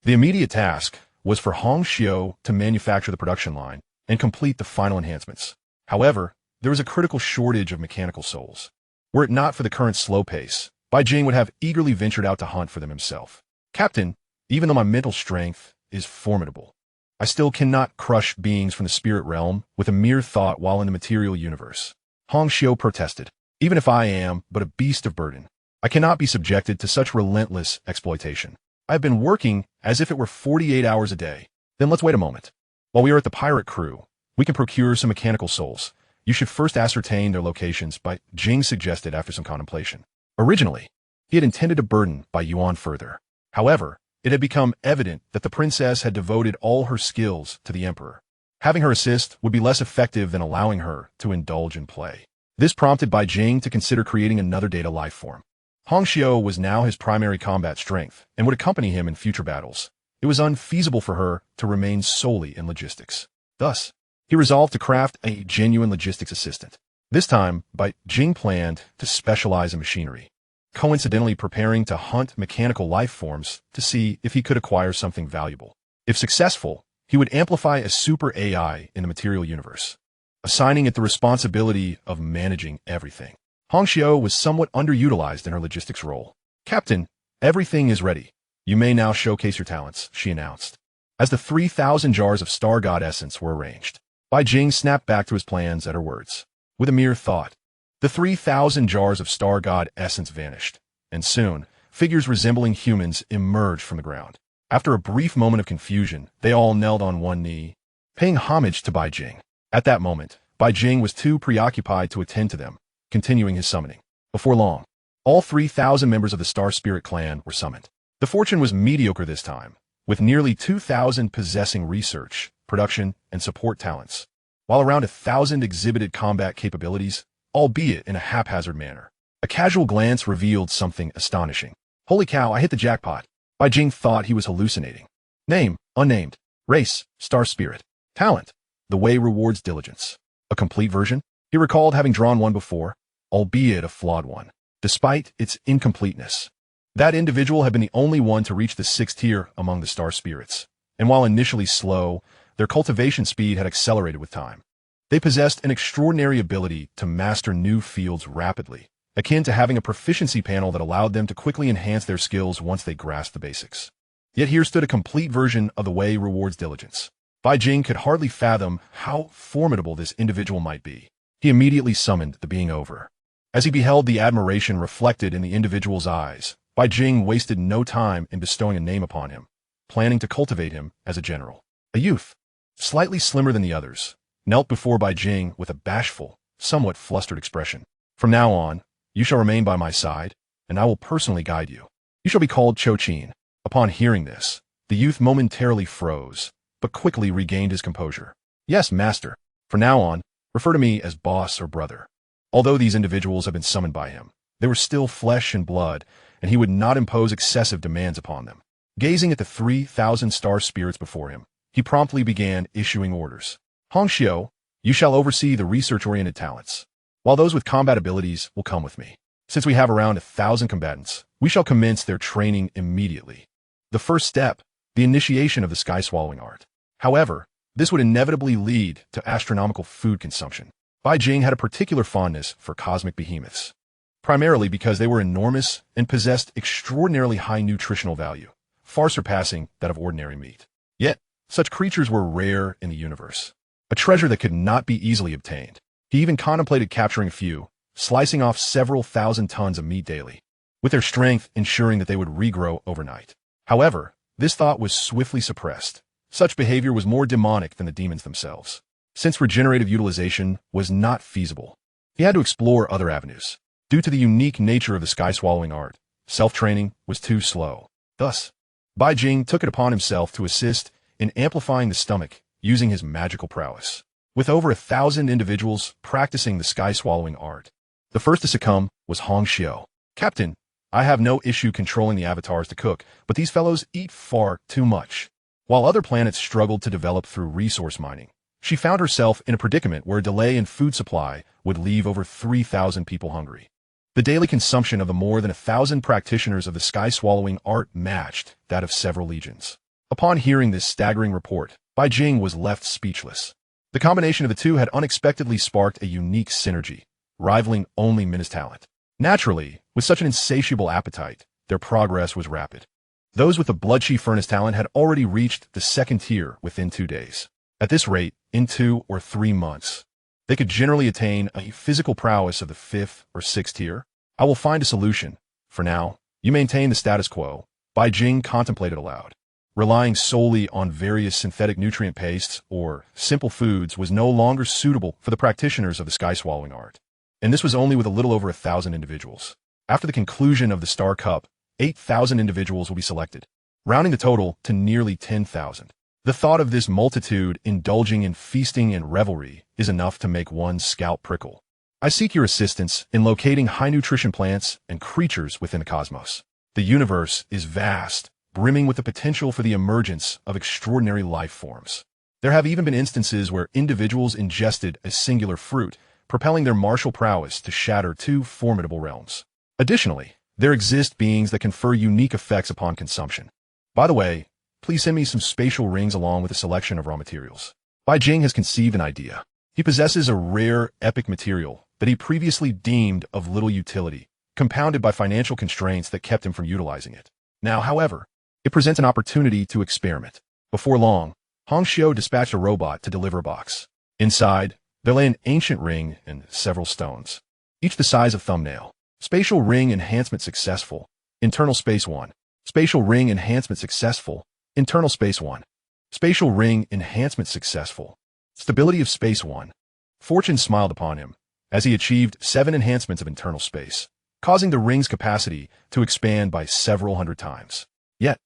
The immediate task was for Hong Xiu to manufacture the production line and complete the final enhancements. However, there was a critical shortage of mechanical souls. Were it not for the current slow pace, Bai Jing would have eagerly ventured out to hunt for them himself. Captain, even though my mental strength is formidable, I still cannot crush beings from the spirit realm with a mere thought while in the material universe. Hong Xiu protested. Even if I am but a beast of burden, I cannot be subjected to such relentless exploitation. I have been working as if it were 48 hours a day. Then let's wait a moment. While we are at the pirate crew, we can procure some mechanical souls. You should first ascertain their locations, Bai Jing suggested after some contemplation. Originally, he had intended to burden Bai Yuan further. However, it had become evident that the princess had devoted all her skills to the emperor. Having her assist would be less effective than allowing her to indulge in play. This prompted Bai Jing to consider creating another data life form. Hong Xiu was now his primary combat strength and would accompany him in future battles. It was unfeasible for her to remain solely in logistics. Thus, he resolved to craft a genuine logistics assistant. This time, Bai Jing planned to specialize in machinery, coincidentally preparing to hunt mechanical life forms to see if he could acquire something valuable. If successful, he would amplify a super AI in the material universe, assigning it the responsibility of managing everything. Hong Xiu was somewhat underutilized in her logistics role. Captain, everything is ready. You may now showcase your talents, she announced. As the 3,000 jars of star god essence were arranged, Bai Jing snapped back to his plans at her words. With a mere thought, the 3,000 jars of star god essence vanished, and soon, figures resembling humans emerged from the ground. After a brief moment of confusion, they all knelt on one knee, paying homage to Bai Jing. At that moment, Bai Jing was too preoccupied to attend to them, continuing his summoning. Before long, all 3,000 members of the Star Spirit clan were summoned. The fortune was mediocre this time, with nearly 2,000 possessing research, production, and support talents, while around 1,000 exhibited combat capabilities, albeit in a haphazard manner. A casual glance revealed something astonishing. Holy cow, I hit the jackpot. Bai Jing thought he was hallucinating. Name, unnamed. Race, Star Spirit. Talent, the way rewards diligence. A complete version? He recalled having drawn one before, albeit a flawed one. Despite its incompleteness, that individual had been the only one to reach the 6th tier among the Star Spirits, and while initially slow, their cultivation speed had accelerated with time. They possessed an extraordinary ability to master new fields rapidly, akin to having a proficiency panel that allowed them to quickly enhance their skills once they grasped the basics. Yet here stood a complete version of the way rewards diligence. Bai Jing could hardly fathom how formidable this individual might be. He immediately summoned the being over. As he beheld the admiration reflected in the individual's eyes, Bai Jing wasted no time in bestowing a name upon him, planning to cultivate him as a general. A youth, slightly slimmer than the others, knelt before Bai Jing with a bashful, somewhat flustered expression. From now on, you shall remain by my side, and I will personally guide you. You shall be called Cho Chin. Upon hearing this, the youth momentarily froze, but quickly regained his composure. Yes, master. From now on, refer to me as boss or brother. Although these individuals had been summoned by him, they were still flesh and blood, and he would not impose excessive demands upon them. Gazing at the 3,000 star spirits before him, he promptly began issuing orders. Hong Xiu, you shall oversee the research-oriented talents, while those with combat abilities will come with me. Since we have around 1,000 combatants, we shall commence their training immediately. The first step, the initiation of the sky-swallowing art. However, this would inevitably lead to astronomical food consumption. Bai Jing had a particular fondness for cosmic behemoths, primarily because they were enormous and possessed extraordinarily high nutritional value, far surpassing that of ordinary meat. Yet, such creatures were rare in the universe, a treasure that could not be easily obtained. He even contemplated capturing a few, slicing off several thousand tons of meat daily, with their strength ensuring that they would regrow overnight. However, this thought was swiftly suppressed. Such behavior was more demonic than the demons themselves. Since regenerative utilization was not feasible, he had to explore other avenues. Due to the unique nature of the sky-swallowing art, self-training was too slow. Thus, Bai Jing took it upon himself to assist in amplifying the stomach using his magical prowess. With over 1,000 individuals practicing the sky-swallowing art, the first to succumb was Hong Xiu. Captain, I have no issue controlling the avatars to cook, but these fellows eat far too much. While other planets struggled to develop through resource mining, she found herself in a predicament where a delay in food supply would leave over 3,000 people hungry. The daily consumption of the more than 1,000 practitioners of the sky-swallowing art matched that of several legions. Upon hearing this staggering report, Bai Jing was left speechless. The combination of the two had unexpectedly sparked a unique synergy, rivaling only Minna's talent. Naturally, with such an insatiable appetite, their progress was rapid. Those with the blood-chi furnace talent had already reached the 2nd tier within 2 days. At this rate, in 2 or 3 months, they could generally attain a physical prowess of the 5th or 6th tier. I will find a solution. For now, you maintain the status quo. Bai Jing contemplated aloud. Relying solely on various synthetic nutrient pastes or simple foods was no longer suitable for the practitioners of the sky-swallowing art. And this was only with a little over 1,000 individuals. After the conclusion of the Star Cup, 8,000 individuals will be selected, rounding the total to nearly 10,000. The thought of this multitude indulging in feasting and revelry is enough to make one's scalp prickle. I seek your assistance in locating high-nutrition plants and creatures within the cosmos. The universe is vast, brimming with the potential for the emergence of extraordinary life forms. There have even been instances where individuals ingested a singular fruit, propelling their martial prowess to shatter 2 formidable realms. Additionally, there exist beings that confer unique effects upon consumption. By the way, please send me some spatial rings along with a selection of raw materials. Bai Jing has conceived an idea. He possesses a rare, epic material that he previously deemed of little utility, compounded by financial constraints that kept him from utilizing it. Now, however, it presents an opportunity to experiment. Before long, Hong Xiu dispatched a robot to deliver a box. Inside, there lay an ancient ring and several stones, each the size of thumbnail. Spatial ring enhancement successful. Internal space 1. Spatial ring enhancement successful. Internal space 1. Spatial ring enhancement successful. Stability of space 1. Fortune smiled upon him as he achieved 7 enhancements of internal space, causing the ring's capacity to expand by several hundred times. Yet,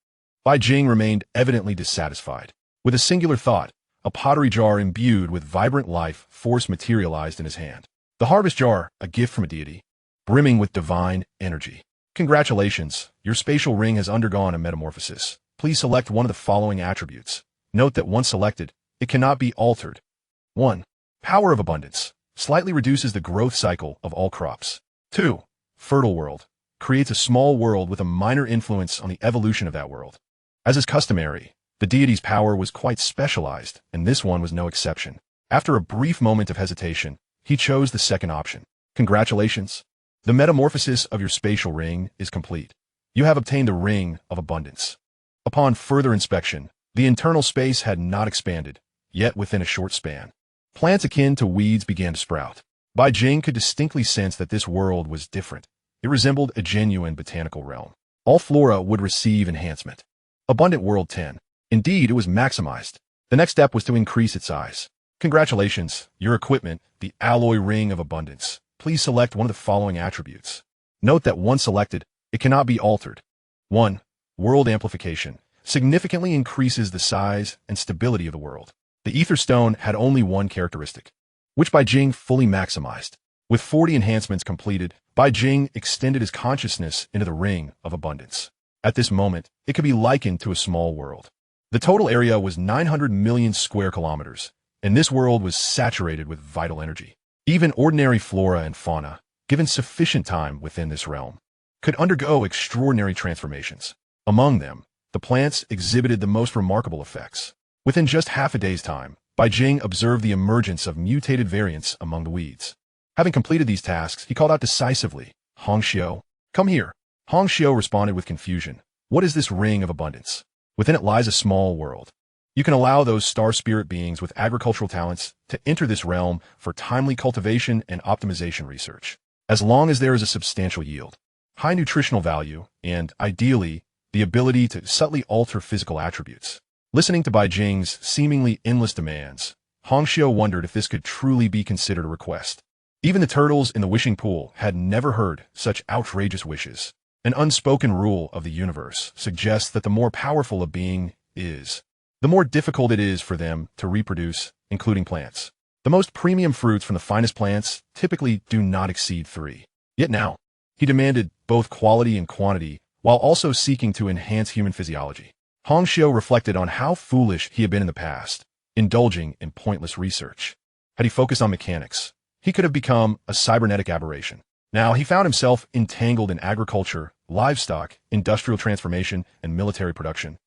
Bai Jing remained evidently dissatisfied. With a singular thought, a pottery jar imbued with vibrant life force materialized in his hand. The harvest jar, a gift from a deity, brimming with divine energy. Congratulations, your spatial ring has undergone a metamorphosis. Please select one of the following attributes. Note that once selected, it cannot be altered. 1. Power of abundance. Slightly reduces the growth cycle of all crops. 2. Fertile world. Creates a small world with a minor influence on the evolution of that world. As is customary, the deity's power was quite specialized, and this one was no exception. After a brief moment of hesitation, he chose the second option. Congratulations. The metamorphosis of your spatial ring is complete. You have obtained the Ring of Abundance. Upon further inspection, the internal space had not expanded, yet within a short span, plants akin to weeds began to sprout. Bai Jing could distinctly sense that this world was different. It resembled a genuine botanical realm. All flora would receive enhancement. Abundant World 10. Indeed, it was maximized. The next step was to increase its size. Congratulations, your equipment, the Alloy Ring of Abundance. Please select one of the following attributes. Note that once selected, it cannot be altered. 1. World Amplification. Significantly increases the size and stability of the world. The Ether Stone had only one characteristic, which Bai Jing fully maximized. With 40 enhancements completed, Bai Jing extended his consciousness into the Ring of Abundance. At this moment, it could be likened to a small world. The total area was 900 million square kilometers, and this world was saturated with vital energy. Even ordinary flora and fauna, given sufficient time within this realm, could undergo extraordinary transformations. Among them, the plants exhibited the most remarkable effects. Within just half a day's time, Bai Jing observed the emergence of mutated variants among the weeds. Having completed these tasks, he called out decisively, Hong Xiu, come here. Hong Xiu responded with confusion. What is this Ring of Abundance? Within it lies a small world. You can allow those star spirit beings with agricultural talents to enter this realm for timely cultivation and optimization research, as long as there is a substantial yield, high nutritional value, and, ideally, the ability to subtly alter physical attributes. Listening to Bai Jing's seemingly endless demands, Hong Xiu wondered if this could truly be considered a request. Even the turtles in the wishing pool had never heard such outrageous wishes. An unspoken rule of the universe suggests that the more powerful a being is, the more difficult it is for them to reproduce, including plants. The most premium fruits from the finest plants typically do not exceed 3. Yet now, he demanded both quality and quantity while also seeking to enhance human physiology. Hong Xiu reflected on how foolish he had been in the past, indulging in pointless research. Had he focused on mechanics, he could have become a cybernetic aberration. Now he found himself entangled in agriculture, livestock, industrial transformation, and military production,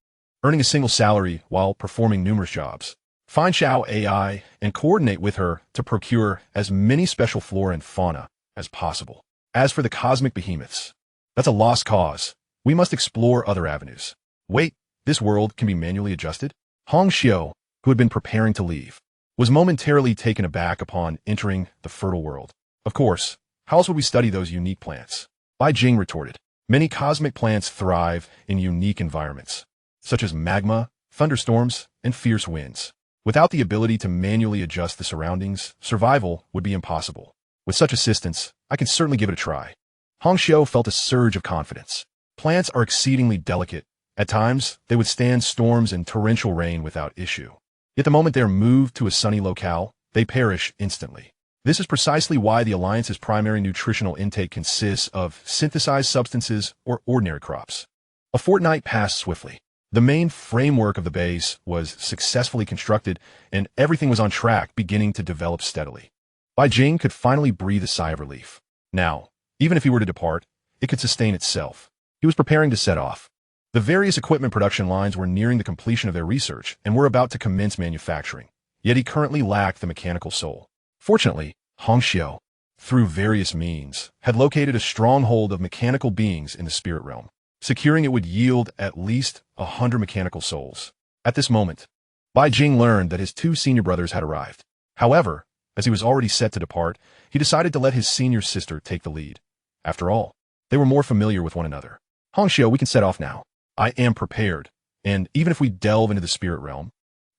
earning a single salary while performing numerous jobs. Find Xiao AI and coordinate with her to procure as many special flora and fauna as possible. As for the cosmic behemoths, that's a lost cause. We must explore other avenues. Wait, this world can be manually adjusted? Hong Xiu, who had been preparing to leave, was momentarily taken aback upon entering the fertile world. Of course, how else would we study those unique plants? Bai Jing retorted. Many cosmic plants thrive in unique environments, such as magma, thunderstorms, and fierce winds. Without the ability to manually adjust the surroundings, survival would be impossible. With such assistance, I can certainly give it a try. Hong Xiu felt a surge of confidence. Plants are exceedingly delicate. At times, they withstand storms and torrential rain without issue. Yet the moment they are moved to a sunny locale, they perish instantly. This is precisely why the Alliance's primary nutritional intake consists of synthesized substances or ordinary crops. A fortnight passed swiftly. The main framework of the base was successfully constructed, and everything was on track, beginning to develop steadily. Bai Jing could finally breathe a sigh of relief. Now, even if he were to depart, it could sustain itself. He was preparing to set off. The various equipment production lines were nearing the completion of their research and were about to commence manufacturing. Yet he currently lacked the mechanical soul. Fortunately, Hong Xiu, through various means, had located a stronghold of mechanical beings in the spirit realm. Securing it would yield at least 100 mechanical souls. At this moment, Bai Jing learned that his two senior brothers had arrived. However, as he was already set to depart, he decided to let his senior sister take the lead. After all, they were more familiar with one another. Hongxiu, we can set off now. I am prepared, and even if we delve into the spirit realm,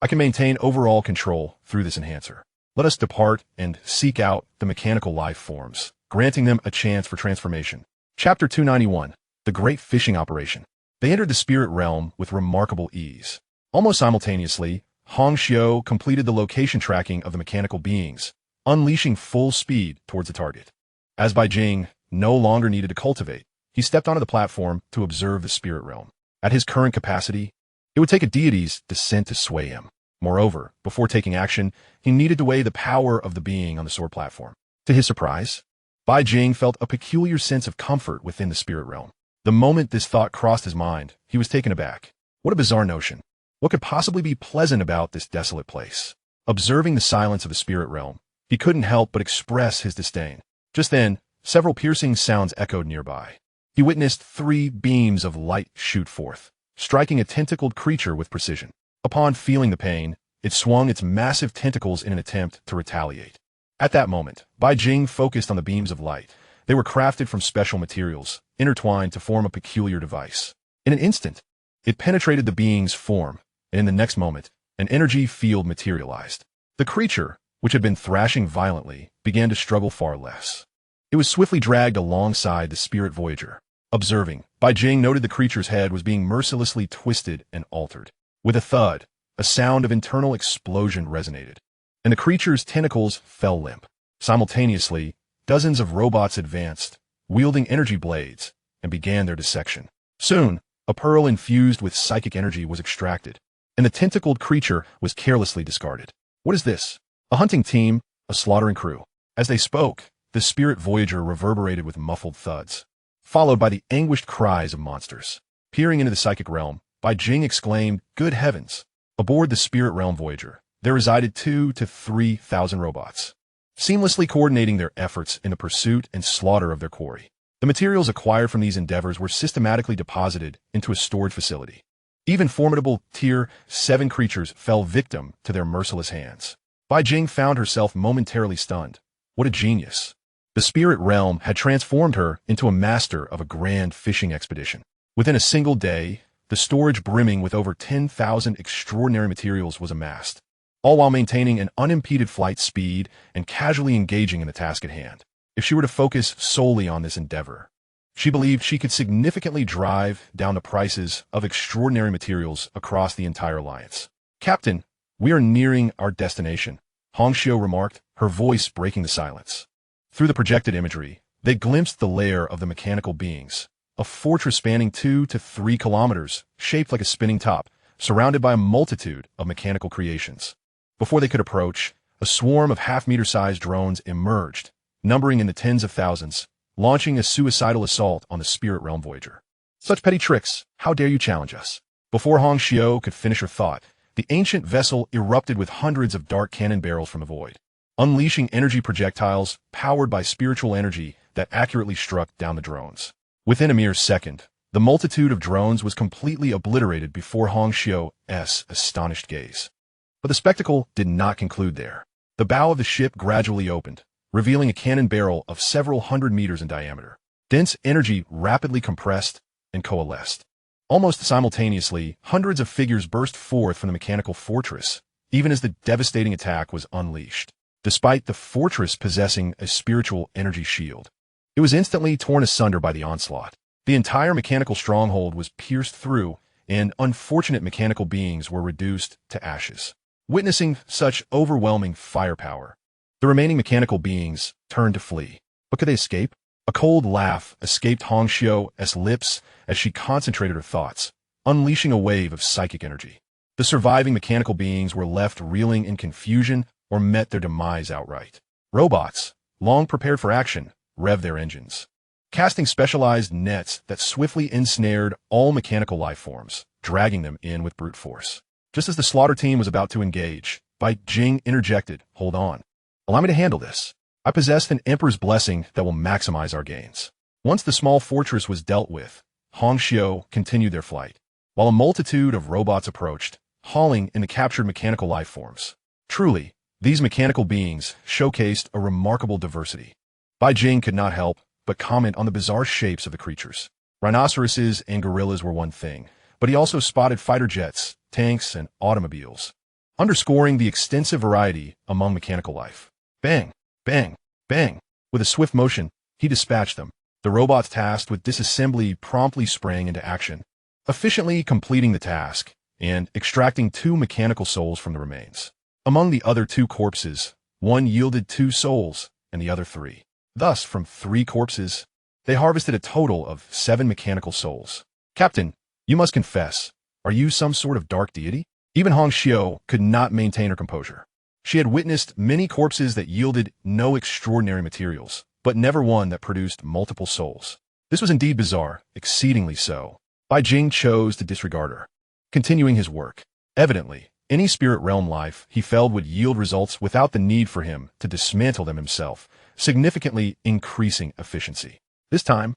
I can maintain overall control through this enhancer. Let us depart and seek out the mechanical life forms, granting them a chance for transformation. Chapter 291, The Great Fishing Operation. They entered the spirit realm with remarkable ease. Almost simultaneously, Hongxiu completed the location tracking of the mechanical beings, unleashing full speed towards the target. As Bai Jing no longer needed to cultivate, he stepped onto the platform to observe the spirit realm. At his current capacity, it would take a deity's descent to sway him. Moreover, before taking action, he needed to weigh the power of the being on the sword platform. To his surprise, Bai Jing felt a peculiar sense of comfort within the spirit realm. The moment this thought crossed his mind, he was taken aback. What a bizarre notion. What could possibly be pleasant about this desolate place? Observing the silence of the spirit realm, he couldn't help but express his disdain. Just then, several piercing sounds echoed nearby. He witnessed 3 beams of light shoot forth, striking a tentacled creature with precision. Upon feeling the pain, it swung its massive tentacles in an attempt to retaliate. At that moment, Bai Jing focused on the beams of light. They were crafted from special materials, intertwined to form a peculiar device. In an instant, it penetrated the being's form, and in the next moment, an energy field materialized. The creature, which had been thrashing violently, began to struggle far less. It was swiftly dragged alongside the spirit voyager. Observing, Bai Jing noted the creature's head was being mercilessly twisted and altered. With a thud, a sound of internal explosion resonated, and the creature's tentacles fell limp. Simultaneously, dozens of robots advanced, wielding energy blades, and began their dissection. Soon, a pearl infused with psychic energy was extracted, and the tentacled creature was carelessly discarded. What is this? A hunting team, a slaughtering crew. As they spoke, the spirit voyager reverberated with muffled thuds, followed by the anguished cries of monsters. Peering into the psychic realm, Bai Jing exclaimed, "Good heavens!" Aboard the spirit realm voyager, there resided 2,000 to 3,000 robots, seamlessly coordinating their efforts in the pursuit and slaughter of their quarry. The materials acquired from these endeavors were systematically deposited into a storage facility. Even formidable Tier 7 creatures fell victim to their merciless hands. Bai Jing found herself momentarily stunned. What a genius! The spirit realm had transformed her into a master of a grand fishing expedition. Within a single day, the storage brimming with over 10,000 extraordinary materials was amassed, all while maintaining an unimpeded flight speed and casually engaging in the task at hand. If she were to focus solely on this endeavor, she believed she could significantly drive down the prices of extraordinary materials across the entire alliance. "Captain, we are nearing our destination," Hongxiu remarked, her voice breaking the silence. Through the projected imagery, they glimpsed the lair of the mechanical beings, a fortress spanning 2 to 3 kilometers, shaped like a spinning top, surrounded by a multitude of mechanical creations. Before they could approach, a swarm of half-meter-sized drones emerged, numbering in the tens of thousands, launching a suicidal assault on the spirit realm voyager. "Such petty tricks! How dare you challenge us?" Before Hongxiu could finish her thought, the ancient vessel erupted with hundreds of dark cannon barrels from the void, unleashing energy projectiles powered by spiritual energy that accurately struck down the drones. Within a mere second, the multitude of drones was completely obliterated before Hongxiu's astonished gaze. But the spectacle did not conclude there. The bow of the ship gradually opened, revealing a cannon barrel of several hundred meters in diameter. Dense energy rapidly compressed and coalesced. Almost simultaneously, hundreds of figures burst forth from the mechanical fortress, even as the devastating attack was unleashed. Despite the fortress possessing a spiritual energy shield, it was instantly torn asunder by the onslaught. The entire mechanical stronghold was pierced through, and unfortunate mechanical beings were reduced to ashes. Witnessing such overwhelming firepower, the remaining mechanical beings turned to flee. But could they escape? A cold laugh escaped Hongxiu's lips as she concentrated her thoughts, unleashing a wave of psychic energy. The surviving mechanical beings were left reeling in confusion or met their demise outright. Robots, long prepared for action, revved their engines, casting specialized nets that swiftly ensnared all mechanical life forms, dragging them in with brute force. Just as the slaughter team was about to engage, Bai Jing interjected, "Hold on. Allow me to handle this. I possess an emperor's blessing that will maximize our gains." Once the small fortress was dealt with, Hongxiu continued their flight. While a multitude of robots approached, hauling in the captured mechanical life forms. Truly, these mechanical beings showcased a remarkable diversity. Bai Jing could not help but comment on the bizarre shapes of the creatures. Rhinoceroses and gorillas were one thing, but he also spotted fighter jets, tanks, and automobiles, underscoring the extensive variety among mechanical life. Bang, bang, bang. With a swift motion, he dispatched them. The robots tasked with disassembly promptly sprang into action, efficiently completing the task and extracting 2 mechanical souls from the remains. Among the other 2 corpses, one yielded 2 souls and the other 3. Thus, from 3 corpses, they harvested a total of 7 mechanical souls. Captain, you must confess, are you some sort of dark deity? Even Hong Xiu could not maintain her composure. She had witnessed many corpses that yielded no extraordinary materials, but never one that produced multiple souls. This was indeed bizarre, exceedingly so. Bai Jing chose to disregard her, continuing his work. Evidently, any spirit realm life he felled would yield results without the need for him to dismantle them himself, significantly increasing efficiency. This time,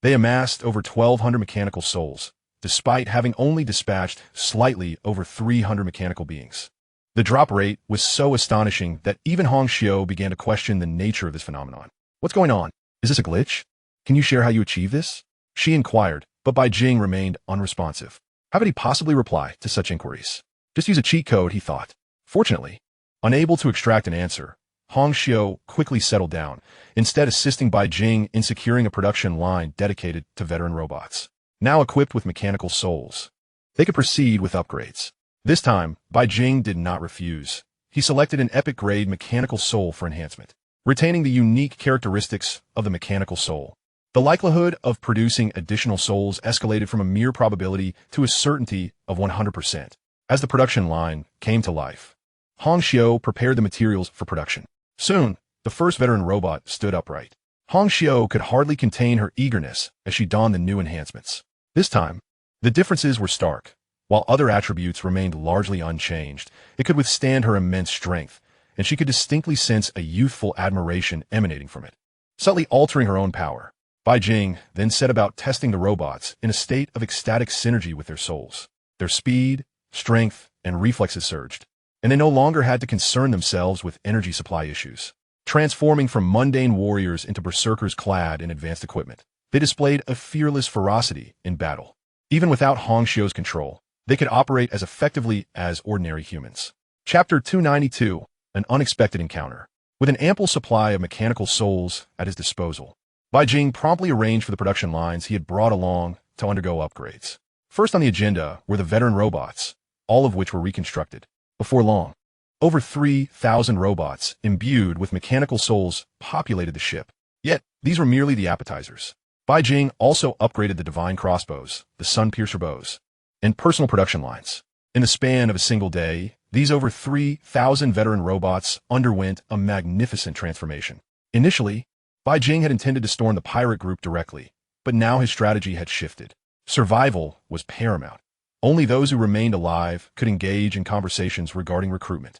they amassed over 1,200 mechanical souls, despite having only dispatched slightly over 300 mechanical beings. The drop rate was so astonishing that even Hong Xiu began to question the nature of this phenomenon. What's going on? Is this a glitch? Can you share how you achieve this? She inquired, but Bai Jing remained unresponsive. How could he possibly reply to such inquiries? Just use a cheat code, he thought. Fortunately, unable to extract an answer, Hong Xiu quickly settled down, instead assisting Bai Jing in securing a production line dedicated to veteran robots. Now equipped with mechanical souls, they could proceed with upgrades. This time, Bai Jing did not refuse. He selected an epic-grade mechanical soul for enhancement, retaining the unique characteristics of the mechanical soul. The likelihood of producing additional souls escalated from a mere probability to a certainty of 100%. As the production line came to life, Hong Xiu prepared the materials for production. Soon, the first veteran robot stood upright. Hong Xiu could hardly contain her eagerness as she donned the new enhancements. This time, the differences were stark. While other attributes remained largely unchanged, it could withstand her immense strength, and she could distinctly sense a youthful admiration emanating from it. Subtly altering her own power, Bai Jing then set about testing the robots in a state of ecstatic synergy with their souls. Their speed, strength, and reflexes surged, and they no longer had to concern themselves with energy supply issues. Transforming from mundane warriors into berserkers clad in advanced equipment, they displayed a fearless ferocity in battle. Even without Hong Xiu's control, they could operate as effectively as ordinary humans. Chapter 292, An Unexpected Encounter. With an ample supply of mechanical souls at his disposal, Bai Jing promptly arranged for the production lines he had brought along to undergo upgrades. First on the agenda were the veteran robots, all of which were reconstructed. Before long, over 3,000 robots imbued with mechanical souls populated the ship. Yet, these were merely the appetizers. Bai Jing also upgraded the divine crossbows, the sun-piercer bows, and personal production lines. In the span of a single day, these over 3,000 veteran robots underwent a magnificent transformation. Initially, Bai Jing had intended to storm the pirate group directly, but now his strategy had shifted. Survival was paramount. Only those who remained alive could engage in conversations regarding recruitment.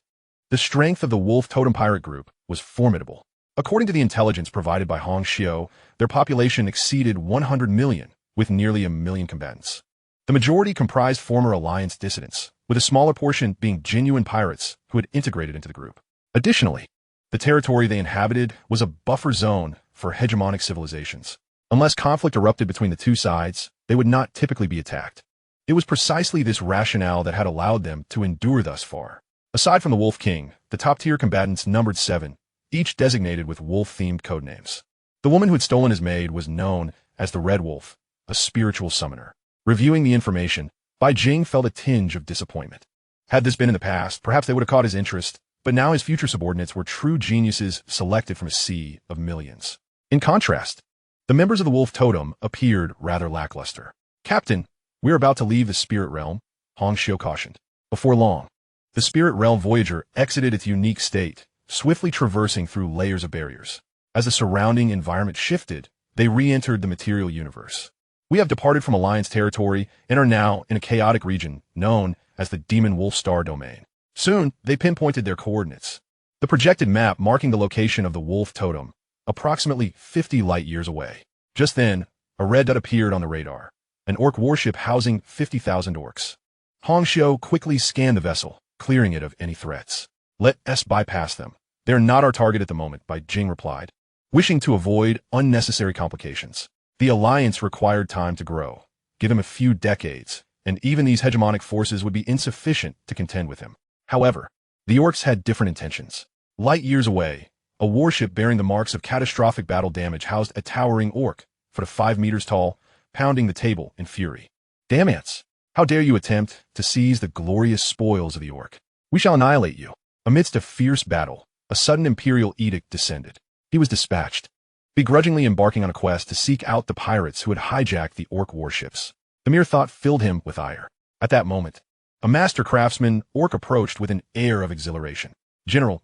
The strength of the Wolf Totem Pirate Group was formidable. According to the intelligence provided by Hong Xiu, their population exceeded 100 million, with nearly 1 million combatants. The majority comprised former Alliance dissidents, with a smaller portion being genuine pirates who had integrated into the group. Additionally, the territory they inhabited was a buffer zone for hegemonic civilizations. Unless conflict erupted between the two sides, they would not typically be attacked. It was precisely this rationale that had allowed them to endure thus far. Aside from the Wolf King, the top-tier combatants numbered 7, each designated with wolf-themed codenames. The woman who had stolen his maid was known as the Red Wolf, a spiritual summoner. Reviewing the information, Bai Jing felt a tinge of disappointment. Had this been in the past, perhaps they would have caught his interest, but now his future subordinates were true geniuses selected from a sea of millions. In contrast, the members of the Wolf Totem appeared rather lackluster. Captain, we're about to leave the spirit realm, Hong Xiu cautioned. Before long, the spirit realm Voyager exited its unique state, swiftly traversing through layers of barriers. As the surrounding environment shifted, they re-entered the material universe. We have departed from Alliance territory and are now in a chaotic region known as the Demon Wolf Star Domain. Soon, they pinpointed their coordinates. The projected map marking the location of the Wolf Totem, approximately 50 light-years away. Just then, a red dot appeared on the radar, an orc warship housing 50,000 orcs. Hongxiu quickly scanned the vessel, clearing it of any threats. Let us bypass them. They are not our target at the moment, Bai Jing replied, wishing to avoid unnecessary complications. The alliance required time to grow. Give him a few decades, and even these hegemonic forces would be insufficient to contend with him. However, the orcs had different intentions. Light years away, a warship bearing the marks of catastrophic battle damage housed a towering orc, 5 meters tall, pounding the table in fury. Damn ants! How dare you attempt to seize the glorious spoils of the orc? We shall annihilate you. Amidst a fierce battle, a sudden imperial edict descended. He was dispatched, begrudgingly embarking on a quest to seek out the pirates who had hijacked the orc warships. The mere thought filled him with ire. At that moment, a master craftsman orc approached with an air of exhilaration. General,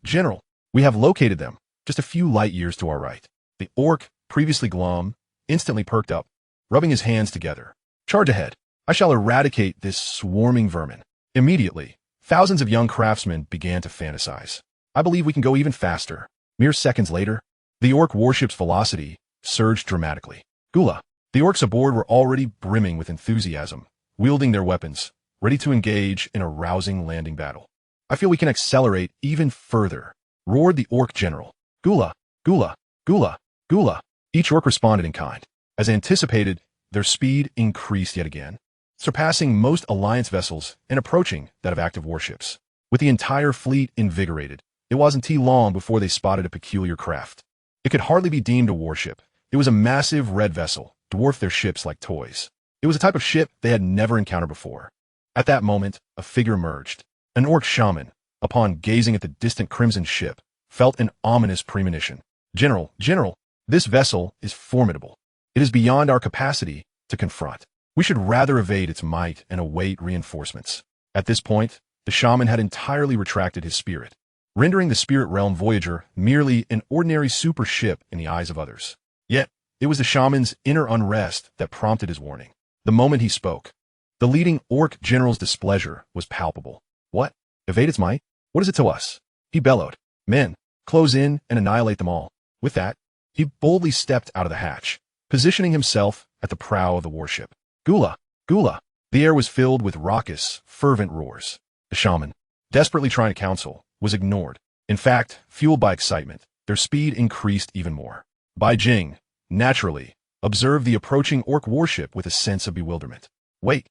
we have located them, just a few light years to our right. The orc, previously glum, instantly perked up, rubbing his hands together. Charge ahead. I shall eradicate this swarming vermin. Immediately, thousands of young craftsmen began to fantasize. I believe we can go even faster. Mere seconds later, the orc warship's velocity surged dramatically. Gula. The orcs aboard were already brimming with enthusiasm, wielding their weapons, ready to engage in a rousing landing battle. I feel we can accelerate even further, roared the orc general. Gula, Gula, Gula, Gula. Each orc responded in kind. As anticipated, their speed increased yet again, surpassing most alliance vessels and approaching that of active warships. With the entire fleet invigorated, it wasn't too long before they spotted a peculiar craft. It could hardly be deemed a warship. It was a massive red vessel, dwarfed their ships like toys. It was a type of ship they had never encountered before. At that moment, a figure emerged. An orc shaman, upon gazing at the distant crimson ship, felt an ominous premonition. General, this vessel is formidable. It is beyond our capacity to confront. We should rather evade its might and await reinforcements. At this point, the shaman had entirely retracted his spirit, rendering the spirit realm Voyager merely an ordinary super ship in the eyes of others. Yet, it was the shaman's inner unrest that prompted his warning. The moment he spoke, the leading orc general's displeasure was palpable. What? Evade its might? What is it to us? He bellowed. Men, close in and annihilate them all. With that, he boldly stepped out of the hatch, positioning himself at the prow of the warship. Gula, Gula. The air was filled with raucous, fervent roars. The shaman, desperately trying to counsel, was ignored. In fact, fueled by excitement, their speed increased even more. Bai Jing, naturally, observed the approaching orc warship with a sense of bewilderment. Wait,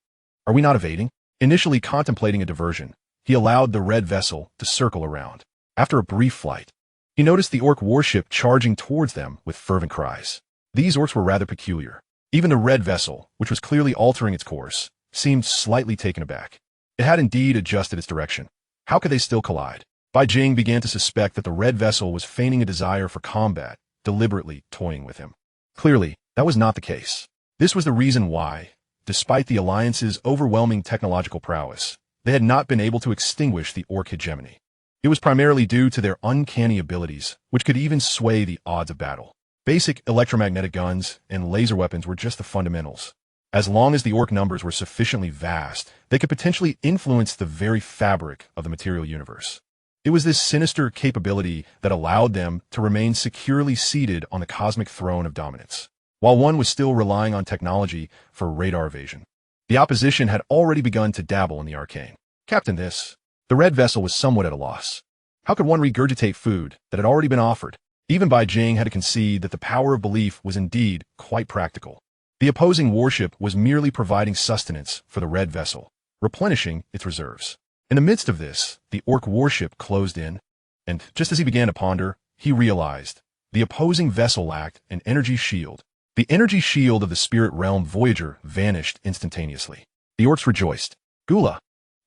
are we not evading? Initially contemplating a diversion, he allowed the red vessel to circle around. After a brief flight, he noticed the orc warship charging towards them with fervent cries. These orcs were rather peculiar. Even the red vessel, which was clearly altering its course, seemed slightly taken aback. It had indeed adjusted its direction. How could they still collide? Bai Jing began to suspect that the red vessel was feigning a desire for combat, deliberately toying with him. Clearly, that was not the case. This was the reason why, despite the Alliance's overwhelming technological prowess, they had not been able to extinguish the orc hegemony. It was primarily due to their uncanny abilities, which could even sway the odds of battle. Basic electromagnetic guns and laser weapons were just the fundamentals. As long as the orc numbers were sufficiently vast, they could potentially influence the very fabric of the material universe. It was this sinister capability that allowed them to remain securely seated on the cosmic throne of dominance, while one was still relying on technology for radar evasion. The opposition had already begun to dabble in the arcane. Captain, the red vessel was somewhat at a loss. How could one regurgitate food that had already been offered? Even Bai Jing had to concede that the power of belief was indeed quite practical. The opposing warship was merely providing sustenance for the red vessel, replenishing its reserves. In the midst of this, the orc warship closed in, and just as he began to ponder, he realized the opposing vessel lacked an energy shield. The energy shield of the spirit realm Voyager vanished instantaneously. The orcs rejoiced. Gula.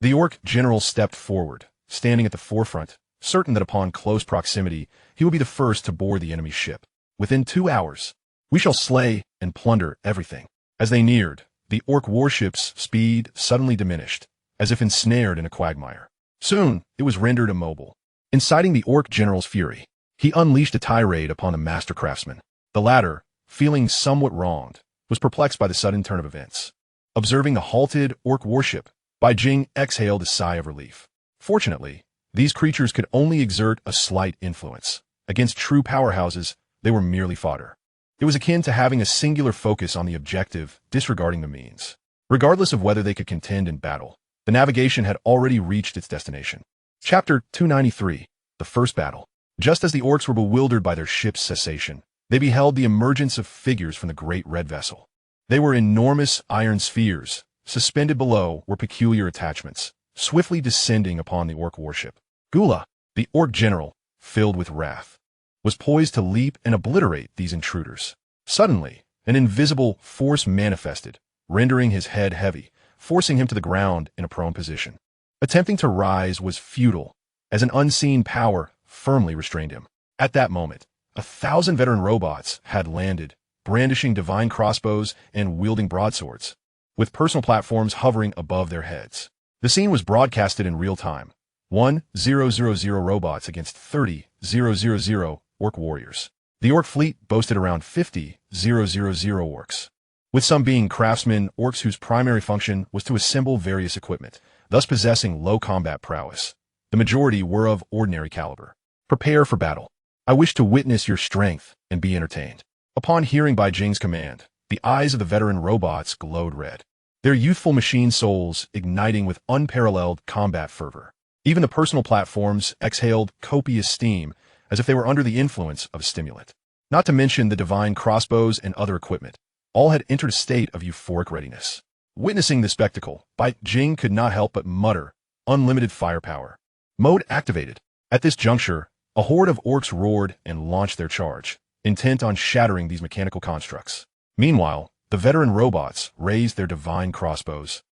The orc general stepped forward, standing at the forefront, certain that upon close proximity, he would be the first to board the enemy's ship. Within 2 hours, we shall slay and plunder everything. As they neared, the orc warship's speed suddenly diminished, as if ensnared in a quagmire. Soon, it was rendered immobile. Inciting the orc general's fury, he unleashed a tirade upon the master craftsman. The latter, feeling somewhat wronged, was perplexed by the sudden turn of events. Observing the halted orc warship, Bai Jing exhaled a sigh of relief. Fortunately, these creatures could only exert a slight influence. Against true powerhouses, they were merely fodder. It was akin to having a singular focus on the objective, disregarding the means. Regardless of whether they could contend in battle, The navigation had already reached its destination. Chapter 293. The First Battle. Just as the orcs were bewildered by their ship's cessation, they beheld the emergence of figures from the great red vessel. They were enormous iron spheres. Suspended below were peculiar attachments, swiftly descending upon the orc warship. Gula, the orc general, filled with wrath, was poised to leap and obliterate these intruders. Suddenly, an invisible force manifested, rendering his head heavy, forcing him to the ground in a prone position. Attempting to rise was futile, as an unseen power firmly restrained him. At that moment, 1,000 veteran robots had landed, brandishing divine crossbows and wielding broadswords, with personal platforms hovering above their heads. The scene was broadcasted in real time. 1,000 robots against 30,000 orc warriors. The orc fleet boasted around 50,000 orcs, with some being craftsmen, orcs whose primary function was to assemble various equipment, thus possessing low combat prowess. The majority were of ordinary caliber. Prepare for battle. I wish to witness your strength and be entertained. Upon hearing Bai Jing's command, the eyes of the veteran robots glowed red, their youthful machine souls igniting with unparalleled combat fervor. Even the personal platforms exhaled copious steam, as if they were under the influence of a stimulant. Not to mention the divine crossbows and other equipment. All had entered a state of euphoric readiness. Witnessing the spectacle, Bai Jing could not help but mutter, "Unlimited firepower. Mode activated." At this juncture, a horde of orcs roared and launched their charge, intent on shattering these mechanical constructs. Meanwhile, the veteran robots raised their divine crossbows,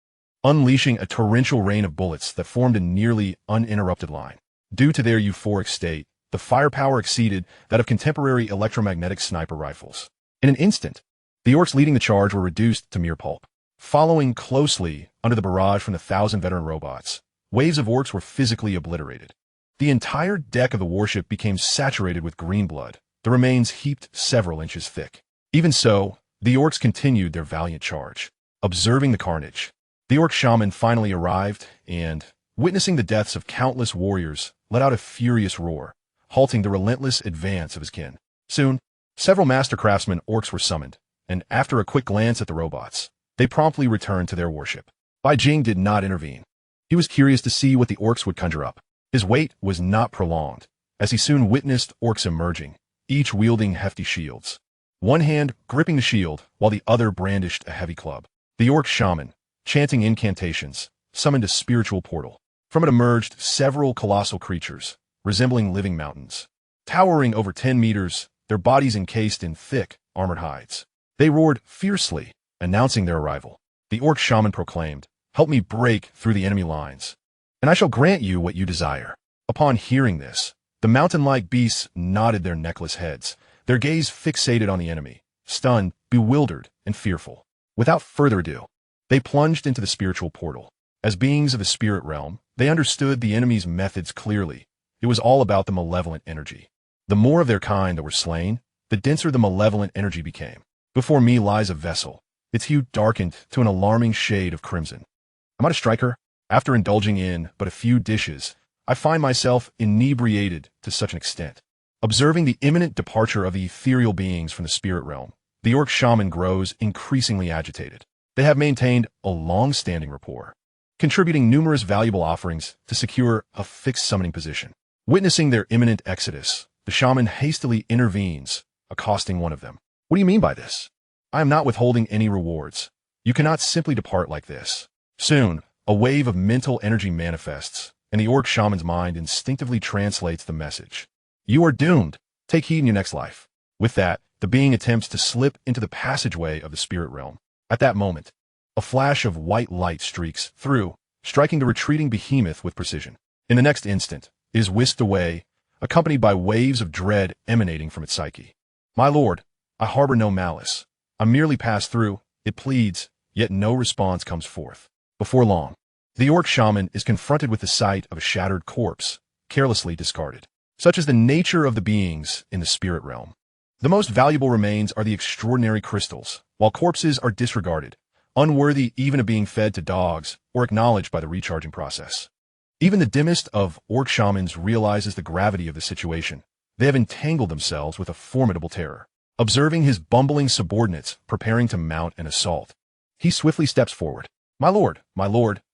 unleashing a torrential rain of bullets that formed a nearly uninterrupted line. Due to their euphoric state, the firepower exceeded that of contemporary electromagnetic sniper rifles. In an instant, the orcs leading the charge were reduced to mere pulp. Following closely under the barrage from the 1,000 veteran robots, waves of orcs were physically obliterated. The entire deck of the warship became saturated with green blood, the remains heaped several inches thick. Even so, the orcs continued their valiant charge. Observing the carnage, the orc shaman finally arrived and, witnessing the deaths of countless warriors, let out a furious roar, halting the relentless advance of his kin. Soon, several master craftsmen orcs were summoned, and after a quick glance at the robots, they promptly returned to their warship. Bai Jing did not intervene. He was curious to see what the orcs would conjure up. His wait was not prolonged, as he soon witnessed orcs emerging, each wielding hefty shields. One hand gripping the shield, while the other brandished a heavy club. The orc shaman, chanting incantations, summoned a spiritual portal. From it emerged several colossal creatures, resembling living mountains. Towering over 10 meters, their bodies encased in thick, armored hides. They roared fiercely, announcing their arrival. The orc shaman proclaimed, "Help me break through the enemy lines, and I shall grant you what you desire." Upon hearing this, the mountain-like beasts nodded their necklace heads, their gaze fixated on the enemy, stunned, bewildered, and fearful. Without further ado, they plunged into the spiritual portal. As beings of the spirit realm, they understood the enemy's methods clearly. It was all about the malevolent energy. The more of their kind that were slain, the denser the malevolent energy became. Before me lies a vessel, its hue darkened to an alarming shade of crimson. Am I a striker? After indulging in but a few dishes, I find myself inebriated to such an extent. Observing the imminent departure of the ethereal beings from the spirit realm, the orc shaman grows increasingly agitated. They have maintained a long-standing rapport, contributing numerous valuable offerings to secure a fixed summoning position. Witnessing their imminent exodus, the shaman hastily intervenes, accosting one of them. "What do you mean by this? I am not withholding any rewards. You cannot simply depart like this." Soon, a wave of mental energy manifests, and the orc shaman's mind instinctively translates the message. "You are doomed. Take heed in your next life." With that, the being attempts to slip into the passageway of the spirit realm. At that moment, a flash of white light streaks through, striking the retreating behemoth with precision. In the next instant, it is whisked away, accompanied by waves of dread emanating from its psyche. "My lord, I harbor no malice. I merely pass through," it pleads, yet no response comes forth. Before long, the orc shaman is confronted with the sight of a shattered corpse, carelessly discarded. Such is the nature of the beings in the spirit realm. The most valuable remains are the extraordinary crystals, while corpses are disregarded, unworthy even of being fed to dogs or acknowledged by the recharging process. Even the dimmest of orc shamans realizes the gravity of the situation. They have entangled themselves with a formidable terror. Observing his bumbling subordinates preparing to mount an assault, he swiftly steps forward. My lord,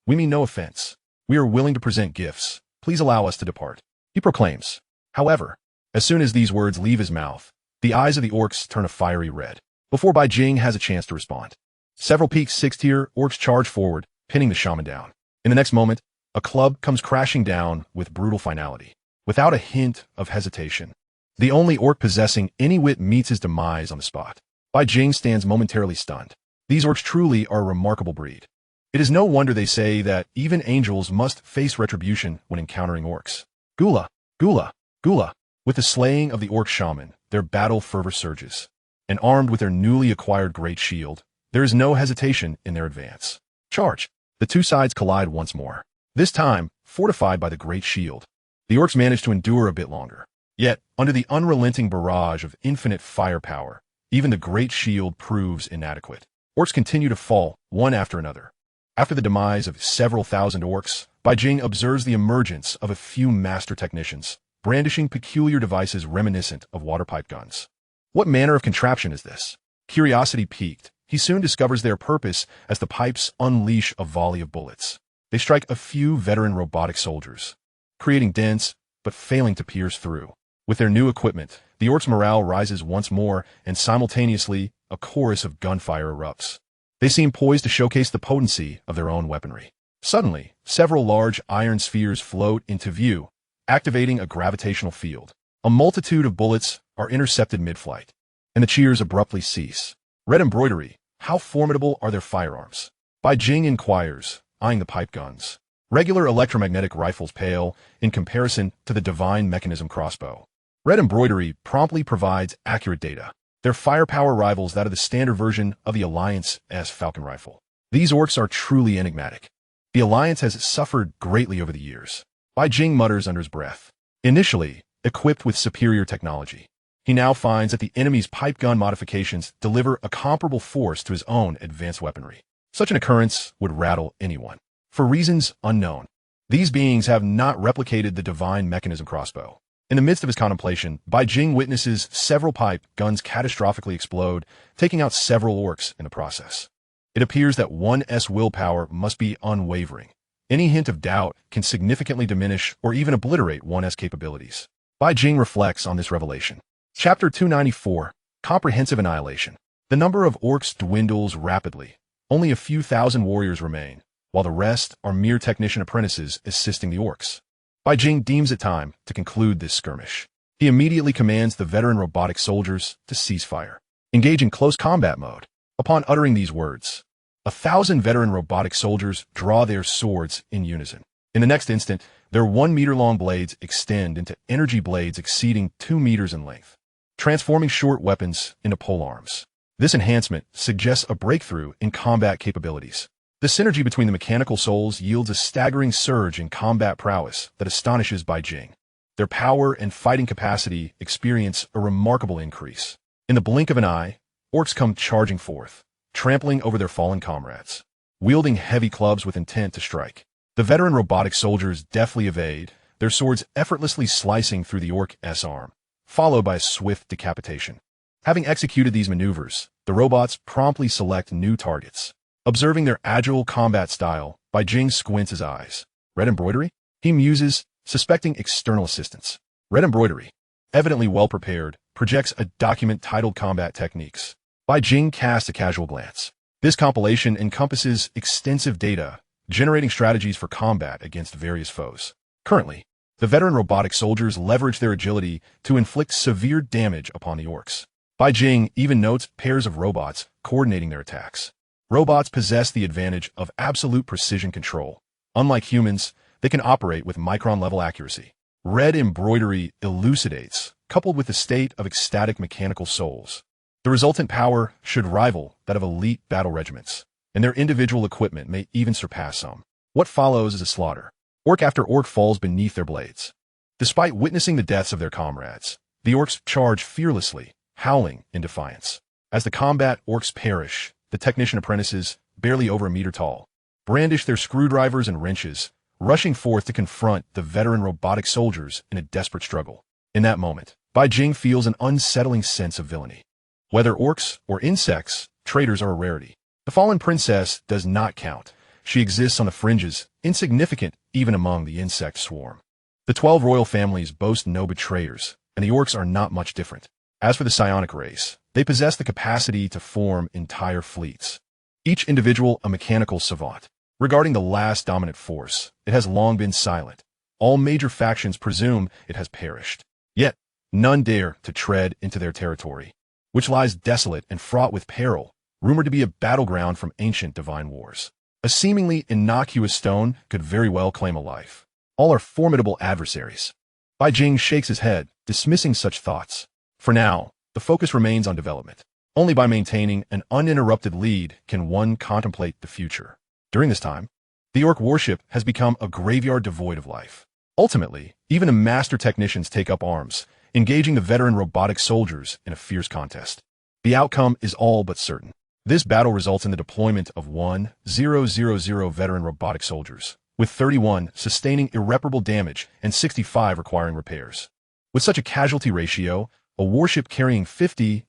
We mean no offense. We are willing to present gifts. Please allow us to depart," he proclaims. However, as soon as these words leave his mouth, the eyes of the orcs turn a fiery red. Before Bai Jing has a chance to respond, several peak 6th-tier orcs charge forward, pinning the shaman down. In the next moment, a club comes crashing down with brutal finality. Without a hint of hesitation, the only orc possessing any wit meets his demise on the spot. Bai Jing stands momentarily stunned. These orcs truly are a remarkable breed. It is no wonder they say that even angels must face retribution when encountering orcs. Gula, gula, gula. With the slaying of the orc shaman, their battle fervor surges. And armed with their newly acquired great shield, there is no hesitation in their advance. Charge! The two sides collide once more. This time, fortified by the great shield, the orcs manage to endure a bit longer. Yet, under the unrelenting barrage of infinite firepower, even the great shield proves inadequate. Orcs continue to fall, one after another. After the demise of several thousand orcs, Bai Jing observes the emergence of a few master technicians, brandishing peculiar devices reminiscent of water pipe guns. What manner of contraption is this? Curiosity piqued, he soon discovers their purpose as the pipes unleash a volley of bullets. They strike a few veteran robotic soldiers, creating dents, but failing to pierce through. With their new equipment, the orcs' morale rises once more, and simultaneously, a chorus of gunfire erupts. They seem poised to showcase the potency of their own weaponry. Suddenly, several large iron spheres float into view, activating a gravitational field. A multitude of bullets are intercepted mid-flight, and the cheers abruptly cease. Red embroidery, how formidable are their firearms? Bai Jing inquires, eyeing the pipe guns. Regular electromagnetic rifles pale in comparison to the divine mechanism crossbow. Red embroidery promptly provides accurate data. Their firepower rivals that of the standard version of the Alliance's Falcon rifle. These orcs are truly enigmatic. The Alliance has suffered greatly over the years. Bai Jing mutters under his breath. Initially, equipped with superior technology, he now finds that the enemy's pipe gun modifications deliver a comparable force to his own advanced weaponry. Such an occurrence would rattle anyone. For reasons unknown, these beings have not replicated the divine mechanism crossbow. In the midst of his contemplation, Bai Jing witnesses several pipe guns catastrophically explode, taking out several orcs in the process. It appears that one's willpower must be unwavering. Any hint of doubt can significantly diminish or even obliterate one's capabilities. Bai Jing reflects on this revelation. Chapter 294, Comprehensive Annihilation. The number of orcs dwindles rapidly. Only a few thousand warriors remain, while the rest are mere technician apprentices assisting the orcs. Bai Jing deems it time to conclude this skirmish. He immediately commands the veteran robotic soldiers to cease fire. Engage in close combat mode. Upon uttering these words, 1,000 veteran robotic soldiers draw their swords in unison. In the next instant, their 1-meter-long blades extend into energy blades exceeding 2 meters in length, transforming short weapons into polearms. This enhancement suggests a breakthrough in combat capabilities. The synergy between the mechanical souls yields a staggering surge in combat prowess that astonishes Bai Jing. Their power and fighting capacity experience a remarkable increase. In the blink of an eye, orcs come charging forth, trampling over their fallen comrades, wielding heavy clubs with intent to strike. The veteran robotic soldiers deftly evade, their swords effortlessly slicing through the orc's arm, followed by a swift decapitation. Having executed these maneuvers, the robots promptly select new targets. Observing their agile combat style, Bai Jing squints his eyes. Red embroidery? He muses, suspecting external assistance. Red embroidery, evidently well-prepared, projects a document titled Combat Techniques. Bai Jing casts a casual glance. This compilation encompasses extensive data, generating strategies for combat against various foes. Currently, the veteran robotic soldiers leverage their agility to inflict severe damage upon the orcs. Bai Jing even notes pairs of robots coordinating their attacks. Robots possess the advantage of absolute precision control. Unlike humans, they can operate with micron-level accuracy. Red embroidery elucidates, coupled with the state of ecstatic mechanical souls. The resultant power should rival that of elite battle regiments, and their individual equipment may even surpass some. What follows is a slaughter. Orc after orc falls beneath their blades. Despite witnessing the deaths of their comrades, the orcs charge fearlessly, howling in defiance. As the combat orcs perish, the technician apprentices, barely over a meter tall, brandish their screwdrivers and wrenches, rushing forth to confront the veteran robotic soldiers in a desperate struggle. In that moment, Bai Jing feels an unsettling sense of villainy. Whether orcs or insects, traitors are a rarity. The fallen princess does not count. She exists on the fringes, insignificant even among the insect swarm. The 12 royal families boast no betrayers, and the orcs are not much different. As for the psionic race, they possess the capacity to form entire fleets. Each individual a mechanical savant. Regarding the last dominant force, it has long been silent. All major factions presume it has perished. Yet, none dare to tread into their territory, which lies desolate and fraught with peril, rumored to be a battleground from ancient divine wars. A seemingly innocuous stone could very well claim a life. All are formidable adversaries. Bai Jing shakes his head, dismissing such thoughts. For now, the focus remains on development. Only by maintaining an uninterrupted lead can one contemplate the future. During this time, the orc warship has become a graveyard devoid of life. Ultimately, even the master technicians take up arms, engaging the veteran robotic soldiers in a fierce contest. The outcome is all but certain. This battle results in the deployment of 1,000 veteran robotic soldiers, with 31 sustaining irreparable damage and 65 requiring repairs. With such a casualty ratio, a warship carrying 50,000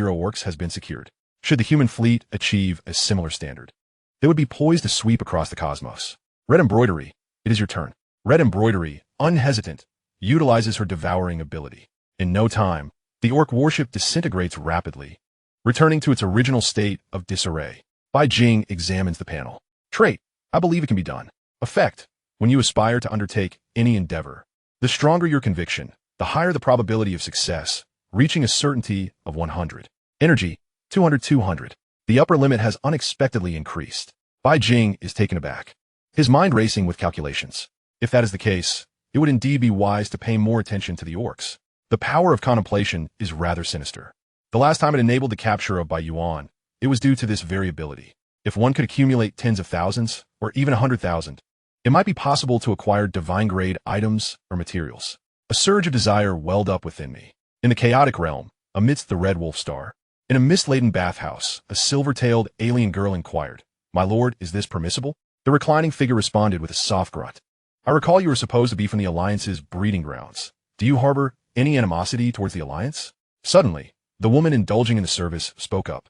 orcs has been secured. Should the human fleet achieve a similar standard, they would be poised to sweep across the cosmos. Red Embroidery, it is your turn. Red Embroidery, unhesitant, utilizes her devouring ability. In no time, the orc warship disintegrates rapidly, returning to its original state of disarray. Bai Jing examines the panel. Trait, I believe it can be done. Effect, when you aspire to undertake any endeavor. The stronger your conviction, the higher the probability of success, reaching a certainty of 100. Energy, 200. The upper limit has unexpectedly increased. Bai Jing is taken aback, his mind racing with calculations. If that is the case, it would indeed be wise to pay more attention to the orcs. The power of contemplation is rather sinister. The last time it enabled the capture of Bai Yuan, it was due to this variability. If one could accumulate tens of thousands, or even 100,000, it might be possible to acquire divine-grade items or materials. A surge of desire welled up within me. In the chaotic realm, amidst the Red Wolf Star, in a mist-laden bathhouse, a silver-tailed alien girl inquired, "My lord, is this permissible?" The reclining figure responded with a soft grunt. "I recall you were supposed to be from the Alliance's breeding grounds. Do you harbor any animosity towards the Alliance?" Suddenly, the woman indulging in the service spoke up.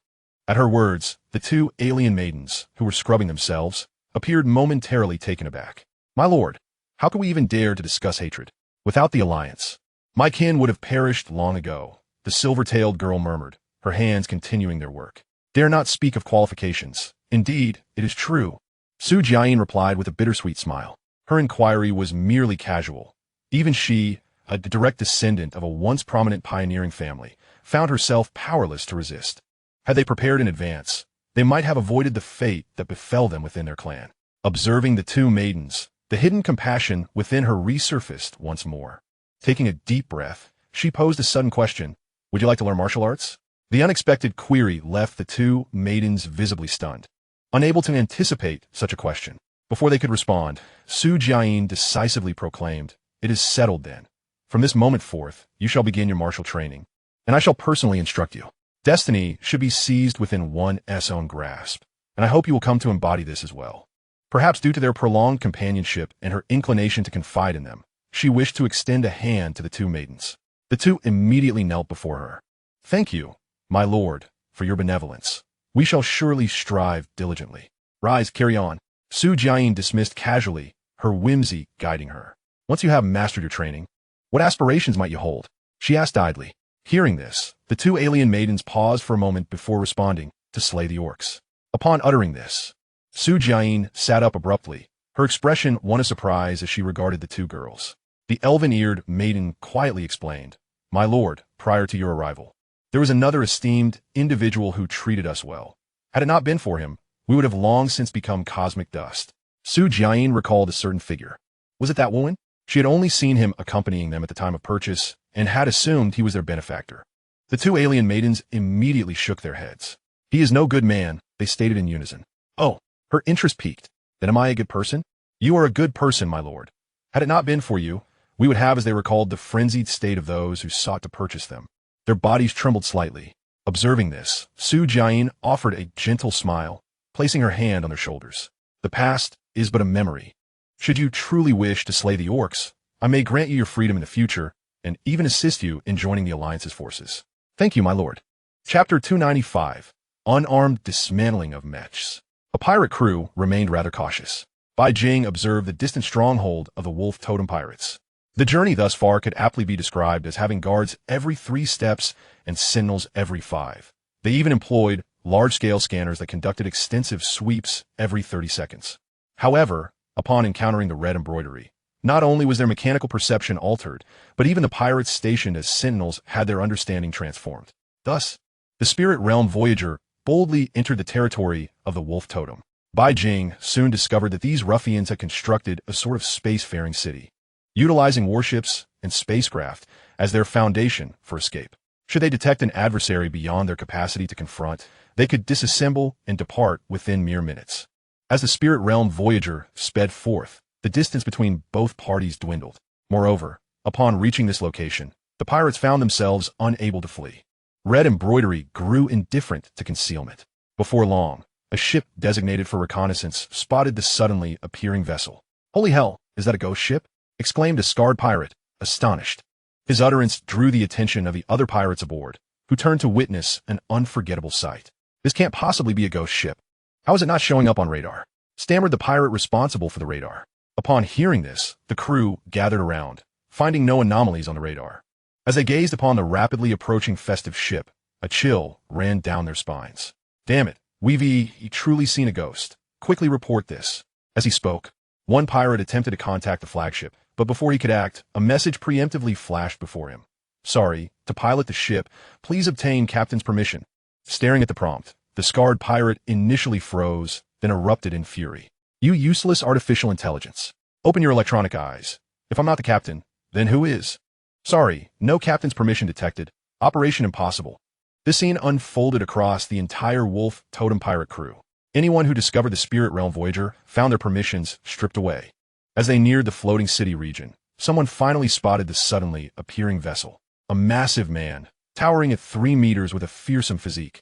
At her words, the two alien maidens, who were scrubbing themselves, appeared momentarily taken aback. "My lord, how could we even dare to discuss hatred? Without the Alliance, my kin would have perished long ago," the silver-tailed girl murmured, her hands continuing their work. "Dare not speak of qualifications. Indeed, it is true." Su Jiayin replied with a bittersweet smile. Her inquiry was merely casual. Even she, a direct descendant of a once prominent pioneering family, found herself powerless to resist. Had they prepared in advance, they might have avoided the fate that befell them within their clan. Observing the two maidens, the hidden compassion within her resurfaced once more. Taking a deep breath, she posed a sudden question. "Would you like to learn martial arts?" The unexpected query left the two maidens visibly stunned, unable to anticipate such a question. Before they could respond, Su Jiayin decisively proclaimed, "It is settled then. From this moment forth, you shall begin your martial training, and I shall personally instruct you. Destiny should be seized within one's own grasp, and I hope you will come to embody this as well." Perhaps due to their prolonged companionship and her inclination to confide in them, she wished to extend a hand to the two maidens. The two immediately knelt before her. "Thank you, my lord, for your benevolence. We shall surely strive diligently. Rise, carry on." Su Jiayin dismissed casually, her whimsy guiding her. "Once you have mastered your training, what aspirations might you hold?" she asked idly. Hearing this, the two alien maidens paused for a moment before responding, "To slay the orcs." Upon uttering this, Su Jiayin sat up abruptly, her expression one of surprise as she regarded the two girls. The elven-eared maiden quietly explained, "My lord, prior to your arrival, there was another esteemed individual who treated us well. Had it not been for him, we would have long since become cosmic dust." Su Jiayin recalled a certain figure. Was it that woman? She had only seen him accompanying them at the time of purchase, and had assumed he was their benefactor. The two alien maidens immediately shook their heads. "He is no good man," they stated in unison. "Oh," her interest piqued. "Then am I a good person?" "You are a good person, my lord. Had it not been for you, we would have, as they were called, the frenzied state of those who sought to purchase them." Their bodies trembled slightly. Observing this, Su Jiayin offered a gentle smile, placing her hand on their shoulders. "The past is but a memory. Should you truly wish to slay the orcs, I may grant you your freedom in the future, and even assist you in joining the Alliance's forces." "Thank you, my lord." Chapter 295, Unarmed Dismantling of Mechs. The pirate crew remained rather cautious. Bai Jing observed the distant stronghold of the wolf totem pirates. The journey thus far could aptly be described as having guards every 3 steps and sentinels every 5. They even employed large-scale scanners that conducted extensive sweeps every 30 seconds. However, upon encountering the red embroidery, not only was their mechanical perception altered, but even the pirates stationed as sentinels had their understanding transformed. Thus, the spirit realm Voyager boldly entered the territory of the wolf totem. Bai Jing soon discovered that these ruffians had constructed a sort of spacefaring city, utilizing warships and spacecraft as their foundation for escape. Should they detect an adversary beyond their capacity to confront, they could disassemble and depart within mere minutes. As the spirit realm Voyager sped forth, the distance between both parties dwindled. Moreover, upon reaching this location, the pirates found themselves unable to flee. Red embroidery grew indifferent to concealment. Before long, a ship designated for reconnaissance spotted the suddenly appearing vessel. "Holy hell, is that a ghost ship?" exclaimed a scarred pirate, astonished. His utterance drew the attention of the other pirates aboard, who turned to witness an unforgettable sight. "This can't possibly be a ghost ship. How is it not showing up on radar?" stammered the pirate responsible for the radar. Upon hearing this, the crew gathered around, finding no anomalies on the radar. As they gazed upon the rapidly approaching festive ship, a chill ran down their spines. "Damn it, we've truly seen a ghost. Quickly report this." As he spoke, one pirate attempted to contact the flagship, but before he could act, a message preemptively flashed before him. "Sorry, to pilot the ship, please obtain captain's permission." Staring at the prompt, the scarred pirate initially froze, then erupted in fury. "You useless artificial intelligence. Open your electronic eyes. If I'm not the captain, then who is?" "Sorry, no captain's permission detected. Operation impossible." This scene unfolded across the entire wolf totem pirate crew. Anyone who discovered the spirit realm Voyager found their permissions stripped away. As they neared the floating city region, someone finally spotted the suddenly appearing vessel. A massive man, towering at 3 meters with a fearsome physique,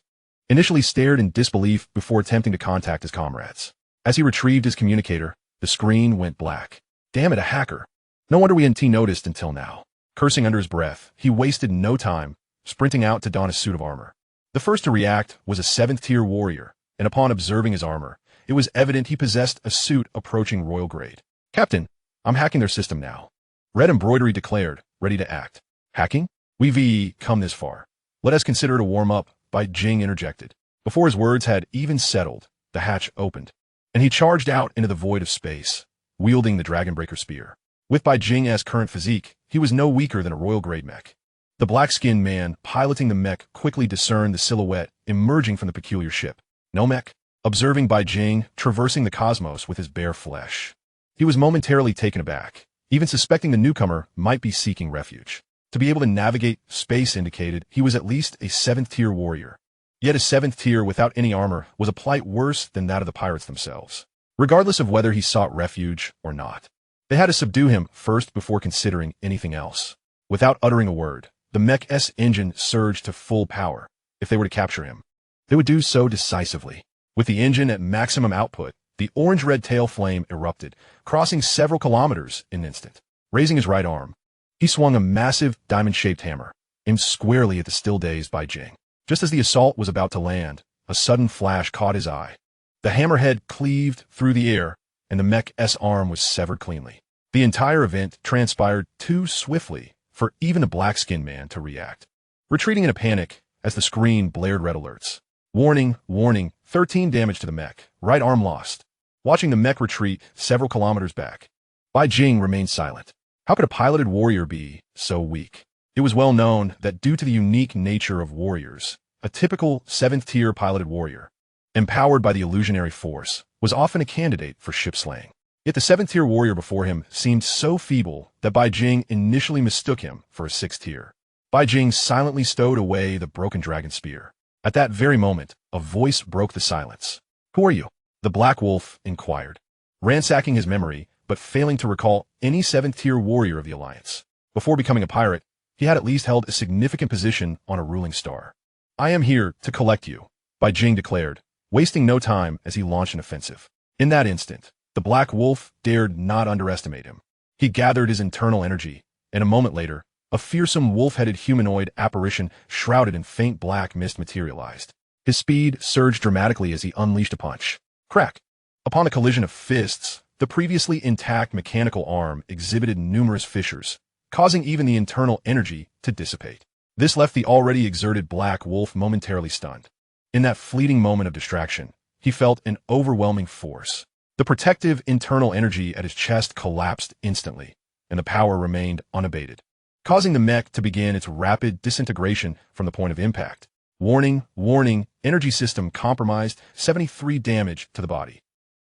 initially stared in disbelief before attempting to contact his comrades. As he retrieved his communicator, the screen went black. "Damn it, a hacker. No wonder we hadn't noticed until now." Cursing under his breath, he wasted no time, sprinting out to don a suit of armor. The first to react was a 7th-tier warrior, and upon observing his armor, it was evident he possessed a suit approaching royal grade. "Captain, I'm hacking their system now," Red Embroidery declared, ready to act. "Hacking? We've come this far. Let us consider it a warm-up," Bai Jing interjected. Before his words had even settled, the hatch opened, and he charged out into the void of space, wielding the Dragonbreaker spear. With Bai Jing's current physique, he was no weaker than a royal-grade mech. The black-skinned man piloting the mech quickly discerned the silhouette emerging from the peculiar ship. No mech? Observing Bai Jing traversing the cosmos with his bare flesh, he was momentarily taken aback, even suspecting the newcomer might be seeking refuge. To be able to navigate space indicated he was at least a 7th-tier warrior. Yet a 7th tier without any armor was a plight worse than that of the pirates themselves, regardless of whether he sought refuge or not. They had to subdue him first before considering anything else. Without uttering a word, the mech's engine surged to full power. If they were to capture him, they would do so decisively. With the engine at maximum output, the orange-red tail flame erupted, crossing several kilometers in an instant. Raising his right arm, he swung a massive diamond-shaped hammer, aimed squarely at the still-dazed Bai Jing. Just as the assault was about to land, a sudden flash caught his eye. The hammerhead cleaved through the air, and the mech's arm was severed cleanly. The entire event transpired too swiftly for even a black-skinned man to react. Retreating in a panic as the screen blared red alerts. "Warning, warning, 13 damage to the mech, right arm lost." Watching the mech retreat several kilometers back, Bai Jing remained silent. How could a piloted warrior be so weak? It was well known that due to the unique nature of warriors, a typical 7th-tier piloted warrior, empowered by the illusionary force, was often a candidate for ship slaying. Yet the 7th-tier warrior before him seemed so feeble that Bai Jing initially mistook him for a 6th tier. Bai Jing silently stowed away the broken dragon spear. At that very moment, a voice broke the silence. "Who are you?" the Black Wolf inquired, ransacking his memory, but failing to recall any 7th-tier warrior of the Alliance. Before becoming a pirate, he had at least held a significant position on a ruling star. "I am here to collect you," Bai Jing declared, wasting no time as he launched an offensive. In that instant, the Black Wolf dared not underestimate him. He gathered his internal energy, and a moment later, a fearsome wolf-headed humanoid apparition shrouded in faint black mist materialized. His speed surged dramatically as he unleashed a punch. Crack. Upon a collision of fists, the previously intact mechanical arm exhibited numerous fissures, causing even the internal energy to dissipate. This left the already exerted Black Wolf momentarily stunned. In that fleeting moment of distraction, he felt an overwhelming force. The protective internal energy at his chest collapsed instantly, and the power remained unabated, causing the mech to begin its rapid disintegration from the point of impact. Warning, warning, energy system compromised, 73 damage to the body.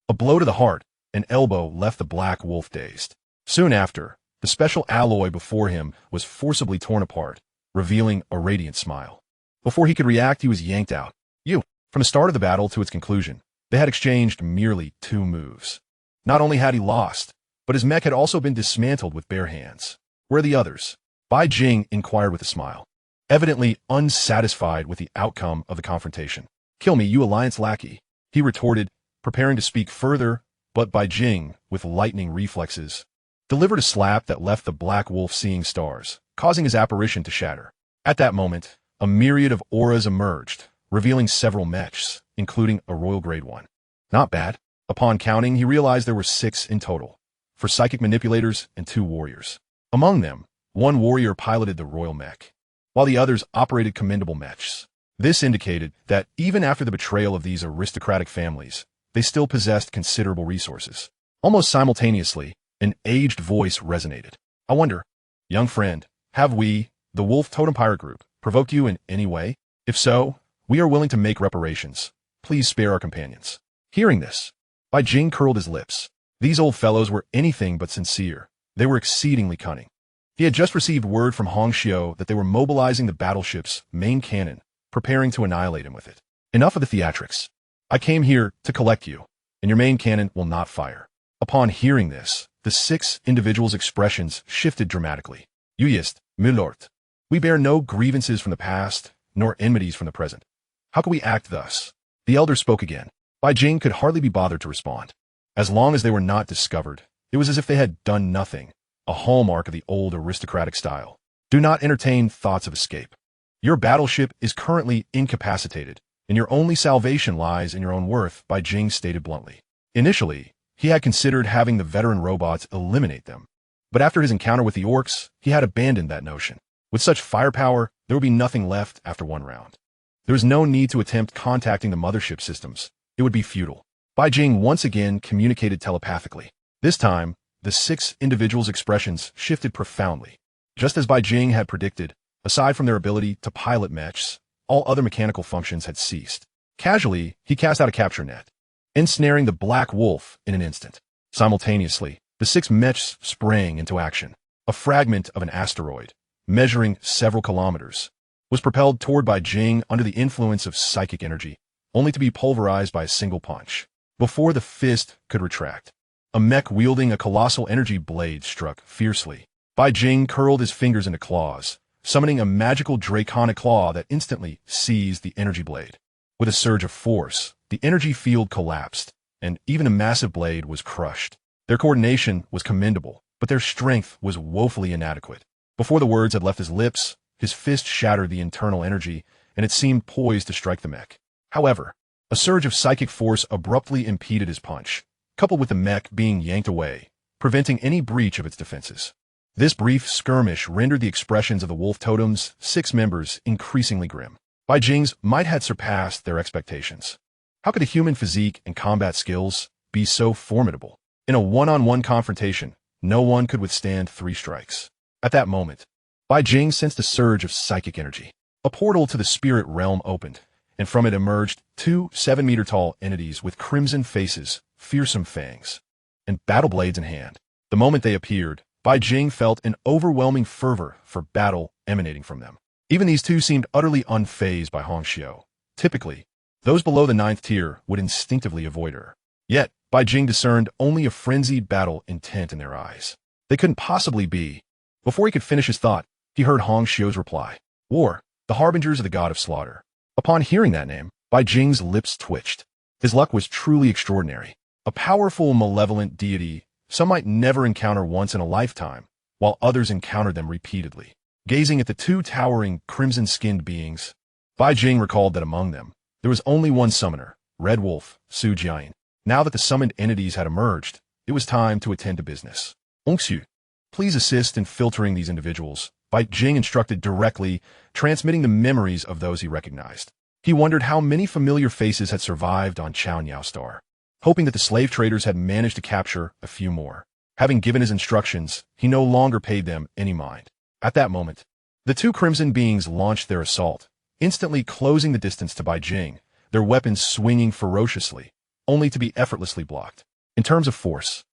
A blow to the heart, an elbow left the Black Wolf dazed. Soon after, the special alloy before him was forcibly torn apart, revealing a radiant smile. Before he could react, he was yanked out. From the start of the battle to its conclusion, they had exchanged merely 2 moves. Not only had he lost, but his mech had also been dismantled with bare hands. Where are the others? Bai Jing inquired with a smile, evidently unsatisfied with the outcome of the confrontation. Kill me, you Alliance lackey, he retorted, preparing to speak further, but Bai Jing, with lightning reflexes, delivered a slap that left the Black Wolf seeing stars, causing his apparition to shatter. At that moment, a myriad of auras emerged, revealing several mechs, including a Royal Grade 1. Not bad. Upon counting, he realized there were 6 in total, 4 psychic manipulators and 2 warriors. Among them, 1 warrior piloted the Royal Mech, while the others operated commendable mechs. This indicated that even after the betrayal of these aristocratic families, they still possessed considerable resources. Almost simultaneously, an aged voice resonated. I wonder, young friend, have we, the Wolf Totem Pirate Group, provoked you in any way? If so, we are willing to make reparations. Please spare our companions. Hearing this, Bai Jing curled his lips. These old fellows were anything but sincere. They were exceedingly cunning. He had just received word from Hong Xiu that they were mobilizing the battleship's main cannon, preparing to annihilate him with it. Enough of the theatrics. I came here to collect you, and your main cannon will not fire. Upon hearing this, the 6 individuals' expressions shifted dramatically. Uyist, milord. We bear no grievances from the past, nor enmities from the present. How can we act thus? The elder spoke again. Bai Jing could hardly be bothered to respond. As long as they were not discovered, it was as if they had done nothing, a hallmark of the old aristocratic style. Do not entertain thoughts of escape. Your battleship is currently incapacitated, and your only salvation lies in your own worth, Bai Jing stated bluntly. Initially, he had considered having the veteran robots eliminate them, but after his encounter with the orcs, he had abandoned that notion. With such firepower, there would be nothing left after 1 round. There was no need to attempt contacting the mothership systems. It would be futile. Bai Jing once again communicated telepathically. This time, the 6 individuals' expressions shifted profoundly. Just as Bai Jing had predicted, aside from their ability to pilot mechs, all other mechanical functions had ceased. Casually, he cast out a capture net, ensnaring the Black Wolf in an instant. Simultaneously, the 6 mechs sprang into action. A fragment of an asteroid, measuring several kilometers, was propelled toward Bai Jing under the influence of psychic energy, only to be pulverized by a single punch. Before the fist could retract, a mech wielding a colossal energy blade struck fiercely. Bai Jing curled his fingers into claws, summoning a magical draconic claw that instantly seized the energy blade. With a surge of force, the energy field collapsed, and even a massive blade was crushed. Their coordination was commendable, but their strength was woefully inadequate. Before the words had left his lips, his fist shattered the internal energy, and it seemed poised to strike the mech. However, a surge of psychic force abruptly impeded his punch, coupled with the mech being yanked away, preventing any breach of its defenses. This brief skirmish rendered the expressions of the Wolf Totem's 6 members increasingly grim. Bai Jing's might had surpassed their expectations. How could a human physique and combat skills be so formidable? In a one-on-one confrontation, no one could withstand 3 strikes. At that moment, Bai Jing sensed a surge of psychic energy. A portal to the spirit realm opened, and from it emerged 2 7-meter-tall entities with crimson faces, fearsome fangs, and battle blades in hand. The moment they appeared, Bai Jing felt an overwhelming fervor for battle emanating from them. Even these 2 seemed utterly unfazed by Hong Xiu. Typically, those below the 9th tier would instinctively avoid her. Yet, Bai Jing discerned only a frenzied battle intent in their eyes. They couldn't possibly be. Before he could finish his thought, he heard Hong Xiu's reply. War, the harbingers of the god of slaughter. Upon hearing that name, Bai Jing's lips twitched. His luck was truly extraordinary. A powerful, malevolent deity some might never encounter once in a lifetime, while others encountered them repeatedly. Gazing at the 2 towering, crimson-skinned beings, Bai Jing recalled that among them, there was only one summoner, Red Wolf, Su Jian. Now that the summoned entities had emerged, it was time to attend to business. Orcs, please assist in filtering these individuals, Bai Jing instructed directly, transmitting the memories of those he recognized. He wondered how many familiar faces had survived on Chao Star, hoping that the slave traders had managed to capture a few more. Having given his instructions, he no longer paid them any mind. At that moment, the two crimson beings launched their assault, instantly closing the distance to Bai Jing, their weapons swinging ferociously, only to be effortlessly blocked. In terms of force,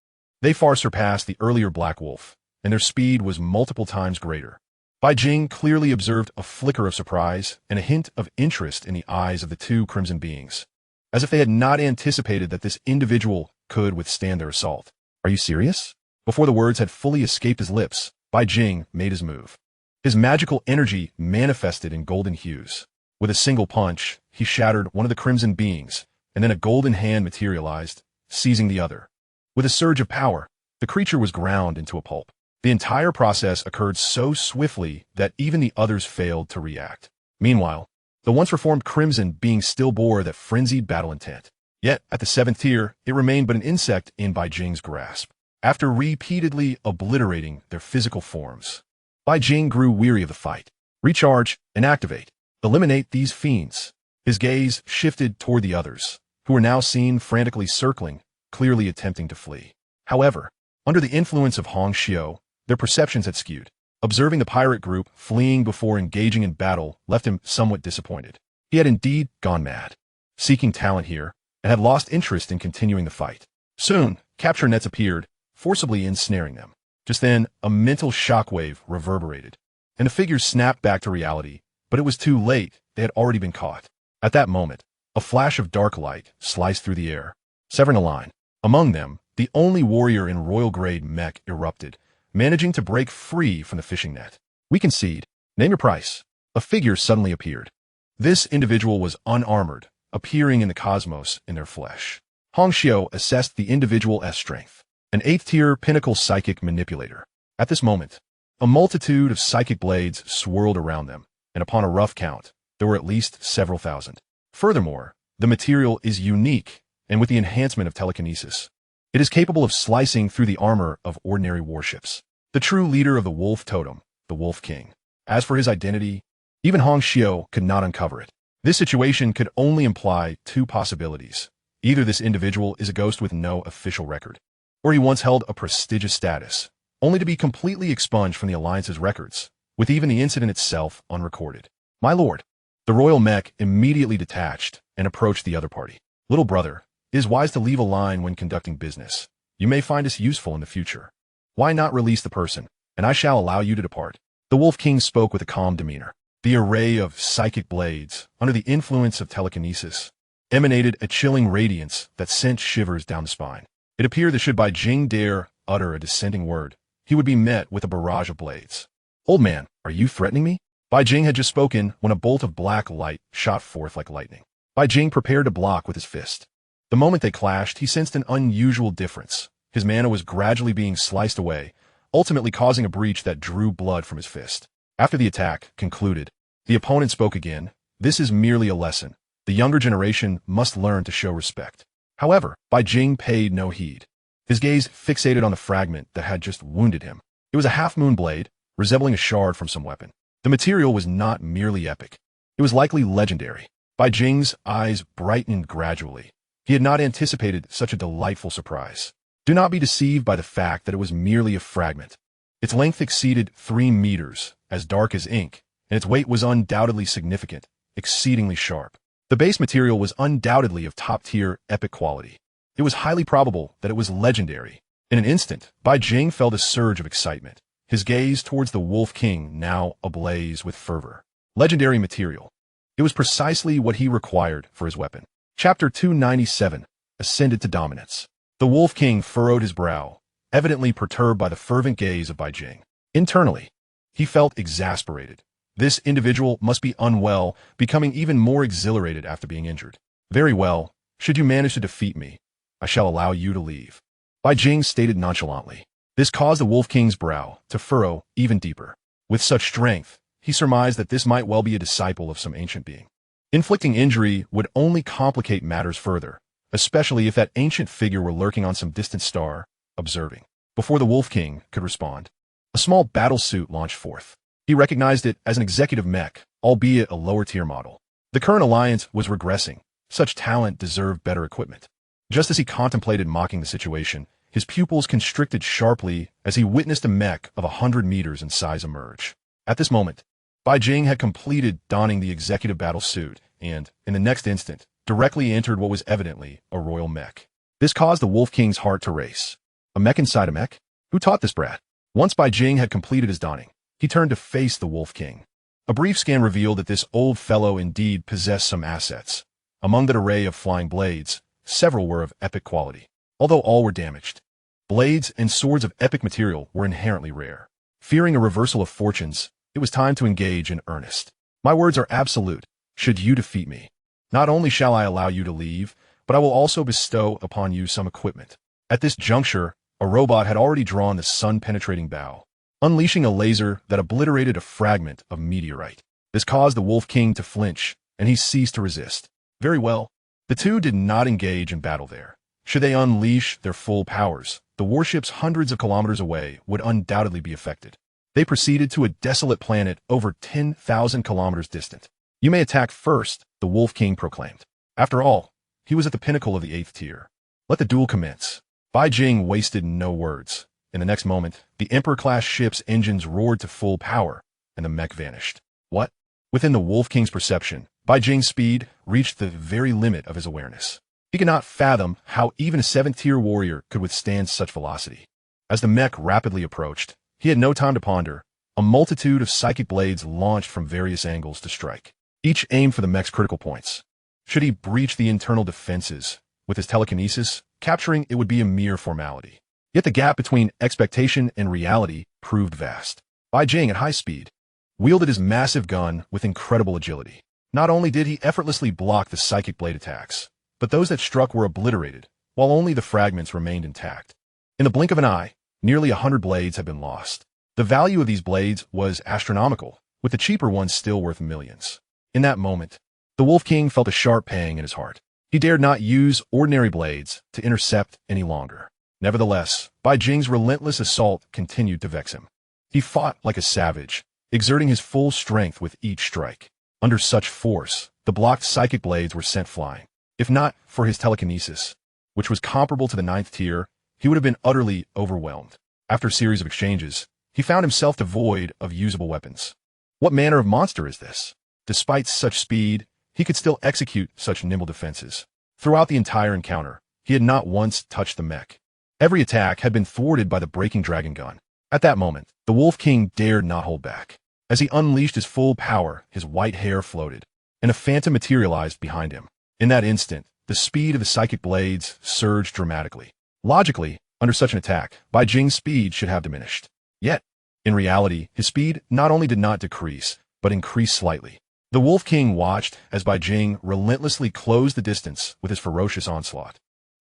they far surpassed the earlier Black Wolf, and their speed was multiple times greater. Bai Jing clearly observed a flicker of surprise and a hint of interest in the eyes of the two crimson beings, as if they had not anticipated that this individual could withstand their assault. Are you serious? Before the words had fully escaped his lips, Bai Jing made his move. His magical energy manifested in golden hues. With a single punch, he shattered one of the crimson beings, and then a golden hand materialized, seizing the other. With a surge of power, the creature was ground into a pulp. The entire process occurred so swiftly that even the others failed to react. Meanwhile, the once reformed crimson being still bore that frenzied battle intent. Yet, at the 7th tier, it remained but an insect in Bai Jing's grasp. After repeatedly obliterating their physical forms, Bai Jing grew weary of the fight. Recharge and activate. Eliminate these fiends. His gaze shifted toward the others, who were now seen frantically circling, clearly attempting to flee. However, under the influence of Hong Xiu, their perceptions had skewed. Observing the pirate group fleeing before engaging in battle left him somewhat disappointed. He had indeed gone mad, seeking talent here, and had lost interest in continuing the fight. Soon, capture nets appeared, forcibly ensnaring them. Just then, a mental shockwave reverberated, and the figures snapped back to reality, but it was too late. They had already been caught. At that moment, a flash of dark light sliced through the air, severing a line. Among them, the only warrior in royal-grade mech erupted, managing to break free from the fishing net. We concede. Name your price. A figure suddenly appeared. This individual was unarmored, appearing in the cosmos in their flesh. Hong Xiu assessed the individual as strength, an 8th-tier pinnacle psychic manipulator. At this moment, a multitude of psychic blades swirled around them, and upon a rough count, there were at least several thousand. Furthermore, the material is unique, and with the enhancement of telekinesis, it is capable of slicing through the armor of ordinary warships. The true leader of the Wolf Totem, the Wolf King. As for his identity, even Hong Xiu could not uncover it. This situation could only imply two possibilities. Either this individual is a ghost with no official record, or he once held a prestigious status, only to be completely expunged from the Alliance's records, with even the incident itself unrecorded. My lord, the royal mech immediately detached and approached the other party. Little brother, it is wise to leave a line when conducting business. You may find us useful in the future. Why not release the person, and I shall allow you to depart. The Wolf King spoke with a calm demeanor. The array of psychic blades, under the influence of telekinesis, emanated a chilling radiance that sent shivers down the spine. It appeared that should Bai Jing dare utter a dissenting word, he would be met with a barrage of blades. Old man, are you threatening me? Bai Jing had just spoken when a bolt of black light shot forth like lightning. Bai Jing prepared to block with his fist. The moment they clashed, he sensed an unusual difference. His mana was gradually being sliced away, ultimately causing a breach that drew blood from his fist. After the attack concluded, the opponent spoke again. This is merely a lesson. The younger generation must learn to show respect. However, Bai Jing paid no heed. His gaze fixated on the fragment that had just wounded him. It was a half-moon blade, resembling a shard from some weapon. The material was not merely epic. It was likely legendary. Bai Jing's eyes brightened gradually. He had not anticipated such a delightful surprise. Do not be deceived by the fact that it was merely a fragment. Its length exceeded 3 meters, as dark as ink, and its weight was undoubtedly significant, exceedingly sharp. The base material was undoubtedly of top-tier epic quality. It was highly probable that it was legendary. In an instant, Bai Jing felt a surge of excitement, his gaze towards the Wolf King now ablaze with fervor. Legendary material. It was precisely what he required for his weapon. Chapter 297, Ascended to Dominance. The Wolf King furrowed his brow, evidently perturbed by the fervent gaze of Bai Jing. Internally, he felt exasperated. This individual must be unwell, becoming even more exhilarated after being injured. Very well, should you manage to defeat me, I shall allow you to leave. Bai Jing stated nonchalantly. This caused the Wolf King's brow to furrow even deeper. With such strength, he surmised that this might well be a disciple of some ancient being. Inflicting injury would only complicate matters further, especially if that ancient figure were lurking on some distant star, observing. Before the Wolf King could respond, a small battle suit launched forth. He recognized it as an executive mech, albeit a lower-tier model. The current alliance was regressing. Such talent deserved better equipment. Just as he contemplated mocking the situation, his pupils constricted sharply as he witnessed a mech of 100 meters in size emerge. At this moment, Bai Jing had completed donning the executive battle suit and, in the next instant, directly entered what was evidently a royal mech. This caused the Wolf King's heart to race. A mech inside a mech? Who taught this brat? Once Bai Jing had completed his donning, he turned to face the Wolf King. A brief scan revealed that this old fellow indeed possessed some assets. Among that array of flying blades, several were of epic quality, although all were damaged. Blades and swords of epic material were inherently rare. Fearing a reversal of fortunes, it was time to engage in earnest. My words are absolute. Should you defeat me, not only shall I allow you to leave, but I will also bestow upon you some equipment. At this juncture, a robot had already drawn the sun-penetrating bow, unleashing a laser that obliterated a fragment of meteorite. This caused the Wolf King to flinch, and he ceased to resist. Very well. The two did not engage in battle there. Should they unleash their full powers, the warships hundreds of kilometers away would undoubtedly be affected. They proceeded to a desolate planet over 10,000 kilometers distant. You may attack first, the Wolf King proclaimed. After all, he was at the pinnacle of the 8th tier. Let the duel commence. Bai Jing wasted no words. In the next moment, the Emperor-class ship's engines roared to full power, and the mech vanished. What? Within the Wolf King's perception, Bai Jing's speed reached the very limit of his awareness. He could not fathom how even a 7th-tier warrior could withstand such velocity. As the mech rapidly approached, he had no time to ponder. A multitude of psychic blades launched from various angles to strike, each aimed for the mech's critical points. Should he breach the internal defenses with his telekinesis, capturing it would be a mere formality. Yet the gap between expectation and reality proved vast. Bai Jing, at high speed, wielded his massive gun with incredible agility. Not only did he effortlessly block the psychic blade attacks, but those that struck were obliterated, while only the fragments remained intact. In the blink of an eye, nearly 100 blades had been lost. The value of these blades was astronomical, with the cheaper ones still worth millions. In that moment, the Wolf King felt a sharp pang in his heart. He dared not use ordinary blades to intercept any longer. Nevertheless, Bai Jing's relentless assault continued to vex him. He fought like a savage, exerting his full strength with each strike. Under such force, the blocked psychic blades were sent flying. If not for his telekinesis, which was comparable to the 9th tier, he would have been utterly overwhelmed. After a series of exchanges, he found himself devoid of usable weapons. What manner of monster is this? Despite such speed, he could still execute such nimble defenses. Throughout the entire encounter, he had not once touched the mech. Every attack had been thwarted by the breaking dragon gun. At that moment, the Wolf King dared not hold back. As he unleashed his full power, his white hair floated, and a phantom materialized behind him. In that instant, the speed of the psychic blades surged dramatically. Logically, under such an attack, Bai Jing's speed should have diminished. Yet, in reality, his speed not only did not decrease, but increased slightly. The Wolf King watched as Bai Jing relentlessly closed the distance with his ferocious onslaught.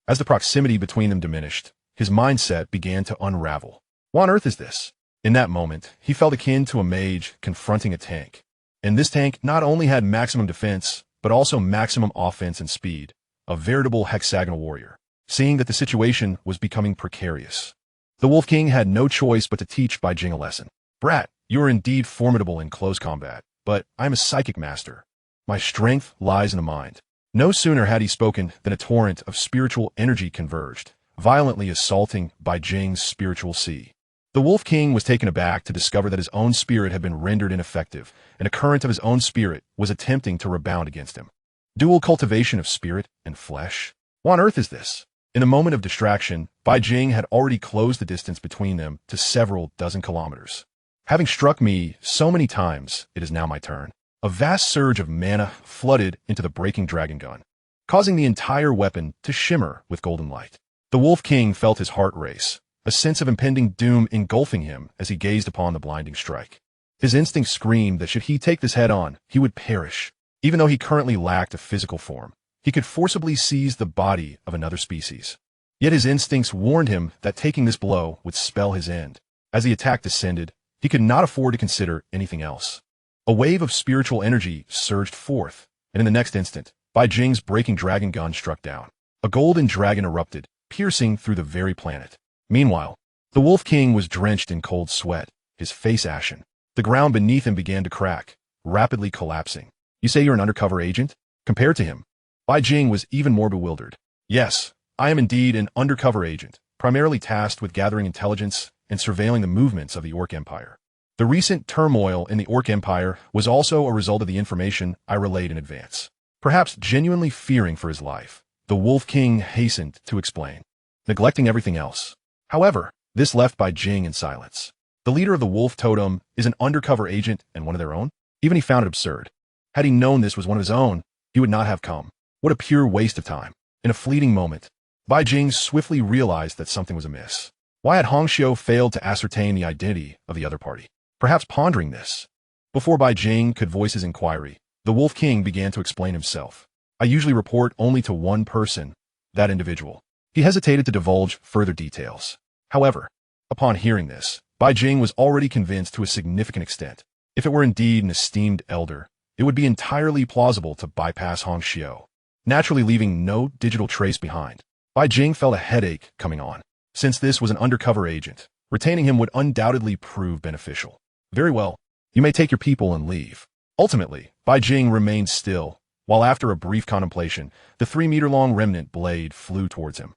As the proximity between them diminished, his mindset began to unravel. What on earth is this? In that moment, he felt akin to a mage confronting a tank. And this tank not only had maximum defense, but also maximum offense and speed, a veritable hexagonal warrior. Seeing that the situation was becoming precarious, the Wolf King had no choice but to teach Bai Jing a lesson. Brat, you are indeed formidable in close combat, but I am a psychic master. My strength lies in the mind. No sooner had he spoken than a torrent of spiritual energy converged, violently assaulting Bai Jing's spiritual sea. The Wolf King was taken aback to discover that his own spirit had been rendered ineffective, and a current of his own spirit was attempting to rebound against him. Dual cultivation of spirit and flesh? What on earth is this? In a moment of distraction, Bai Jing had already closed the distance between them to several dozen kilometers. Having struck me so many times, it is now my turn. A vast surge of mana flooded into the breaking dragon gun, causing the entire weapon to shimmer with golden light. The Wolf King felt his heart race, a sense of impending doom engulfing him as he gazed upon the blinding strike. His instinct screamed that should he take this head on, he would perish. Even though he currently lacked a physical form, he could forcibly seize the body of another species. Yet his instincts warned him that taking this blow would spell his end. As the attack descended, he could not afford to consider anything else. A wave of spiritual energy surged forth, and in the next instant, Bai Jing's breaking dragon gun struck down. A golden dragon erupted, piercing through the very planet. Meanwhile, the Wolf King was drenched in cold sweat, his face ashen. The ground beneath him began to crack, rapidly collapsing. You say you're an undercover agent? Compared to him, Bai Jing was even more bewildered. Yes, I am indeed an undercover agent, primarily tasked with gathering intelligence and surveilling the movements of the Orc Empire. The recent turmoil in the Orc Empire was also a result of the information I relayed in advance. Perhaps genuinely fearing for his life, the Wolf King hastened to explain, neglecting everything else. However, this left Bai Jing in silence. The leader of the Wolf Totem is an undercover agent and one of their own? Even he found it absurd. Had he known this was one of his own, he would not have come. What a pure waste of time. In a fleeting moment, Bai Jing swiftly realized that something was amiss. Why had Hongxiu failed to ascertain the identity of the other party? Perhaps pondering this. Before Bai Jing could voice his inquiry, the Wolf King began to explain himself. I usually report only to one person, that individual. He hesitated to divulge further details. However, upon hearing this, Bai Jing was already convinced to a significant extent. If it were indeed an esteemed elder, it would be entirely plausible to bypass Hongxiu, naturally leaving no digital trace behind. Bai Jing felt a headache coming on. Since this was an undercover agent, retaining him would undoubtedly prove beneficial. Very well, you may take your people and leave. Ultimately, Bai Jing remained still, while after a brief contemplation, the 3-meter-long remnant blade flew towards him.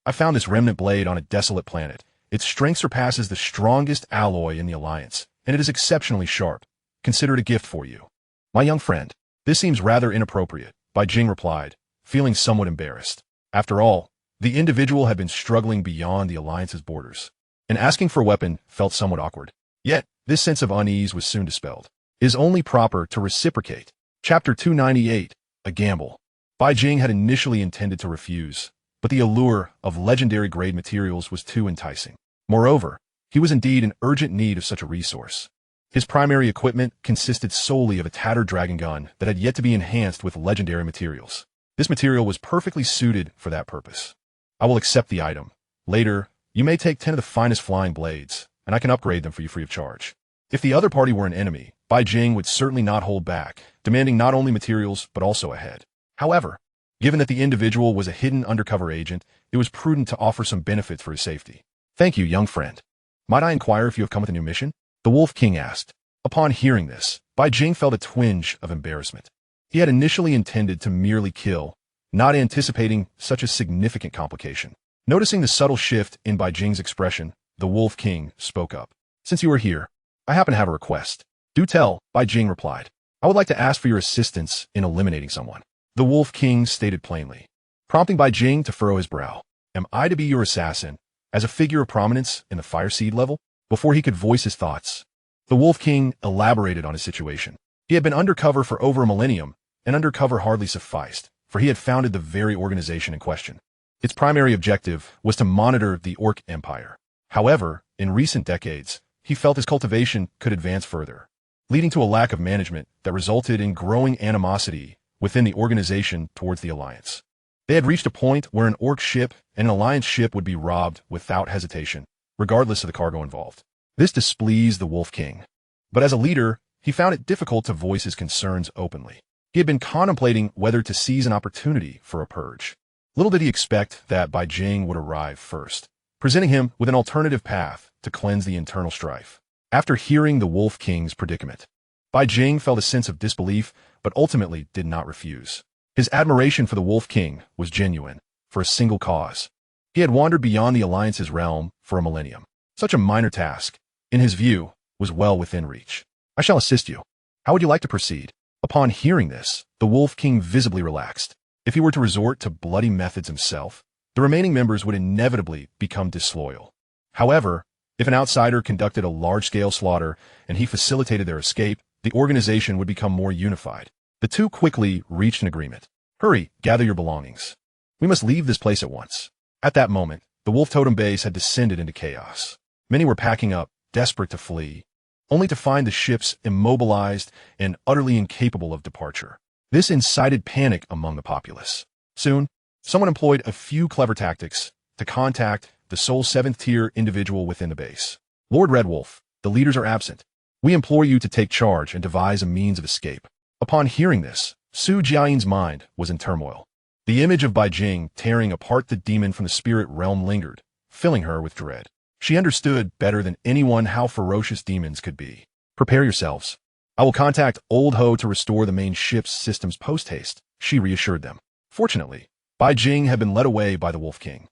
I found this remnant blade on a desolate planet. Its strength surpasses the strongest alloy in the Alliance, and it is exceptionally sharp. Consider it a gift for you. My young friend, this seems rather inappropriate, Bai Jing replied, feeling somewhat embarrassed. After all, the individual had been struggling beyond the Alliance's borders, and asking for a weapon felt somewhat awkward. Yet, this sense of unease was soon dispelled. It is only proper to reciprocate. Chapter 298, A Gamble. Bai Jing had initially intended to refuse, but the allure of legendary-grade materials was too enticing. Moreover, he was indeed in urgent need of such a resource. His primary equipment consisted solely of a tattered dragon gun that had yet to be enhanced with legendary materials. This material was perfectly suited for that purpose. I will accept the item. Later, you may take 10 of the finest flying blades, and I can upgrade them for you free of charge. If the other party were an enemy, Bai Jing would certainly not hold back, demanding not only materials but also a head. However, given that the individual was a hidden undercover agent, it was prudent to offer some benefits for his safety. Thank you, young friend. Might I inquire if you have come with a new mission? The Wolf King asked. Upon hearing this, Bai Jing felt a twinge of embarrassment. He had initially intended to merely kill, not anticipating such a significant complication. Noticing the subtle shift in Bai Jing's expression, the Wolf King spoke up. Since you are here, I happen to have a request. Do tell, Bai Jing replied. I would like to ask for your assistance in eliminating someone. The Wolf King stated plainly, prompting Bai Jing to furrow his brow. Am I to be your assassin, as a figure of prominence in the Fire Seed level? Before he could voice his thoughts, the Wolf King elaborated on his situation. He had been undercover for over a millennium, and undercover hardly sufficed, for he had founded the very organization in question. Its primary objective was to monitor the Orc Empire. However, in recent decades, he felt his cultivation could advance further, leading to a lack of management that resulted in growing animosity within the organization towards the Alliance. They had reached a point where an Orc ship and an Alliance ship would be robbed without hesitation, regardless of the cargo involved. This displeased the Wolf King. But as a leader, he found it difficult to voice his concerns openly. He had been contemplating whether to seize an opportunity for a purge. Little did he expect that Bai Jing would arrive first, presenting him with an alternative path to cleanse the internal strife. After hearing the Wolf King's predicament, Bai Jing felt a sense of disbelief, but ultimately did not refuse. His admiration for the Wolf King was genuine, for a single cause. He had wandered beyond the Alliance's realm for a millennium. Such a minor task, in his view, was well within reach. I shall assist you. How would you like to proceed? Upon hearing this, the Wolf King visibly relaxed. If he were to resort to bloody methods himself, the remaining members would inevitably become disloyal. However, if an outsider conducted a large-scale slaughter and he facilitated their escape, the organization would become more unified. The two quickly reached an agreement. Hurry, gather your belongings. We must leave this place at once. At that moment, the Wolf Totem base had descended into chaos. Many were packing up, desperate to flee, only to find the ships immobilized and utterly incapable of departure. This incited panic among the populace. Soon, someone employed a few clever tactics to contact the sole 7th-tier individual within the base. Lord Red Wolf, the leaders are absent. We implore you to take charge and devise a means of escape. Upon hearing this, Su Jiayin's mind was in turmoil. The image of Bai Jing tearing apart the demon from the spirit realm lingered, filling her with dread. She understood better than anyone how ferocious demons could be. Prepare yourselves. I will contact Old Ho to restore the main ship's systems post-haste, she reassured them. Fortunately, Bai Jing had been led away by the Wolf King,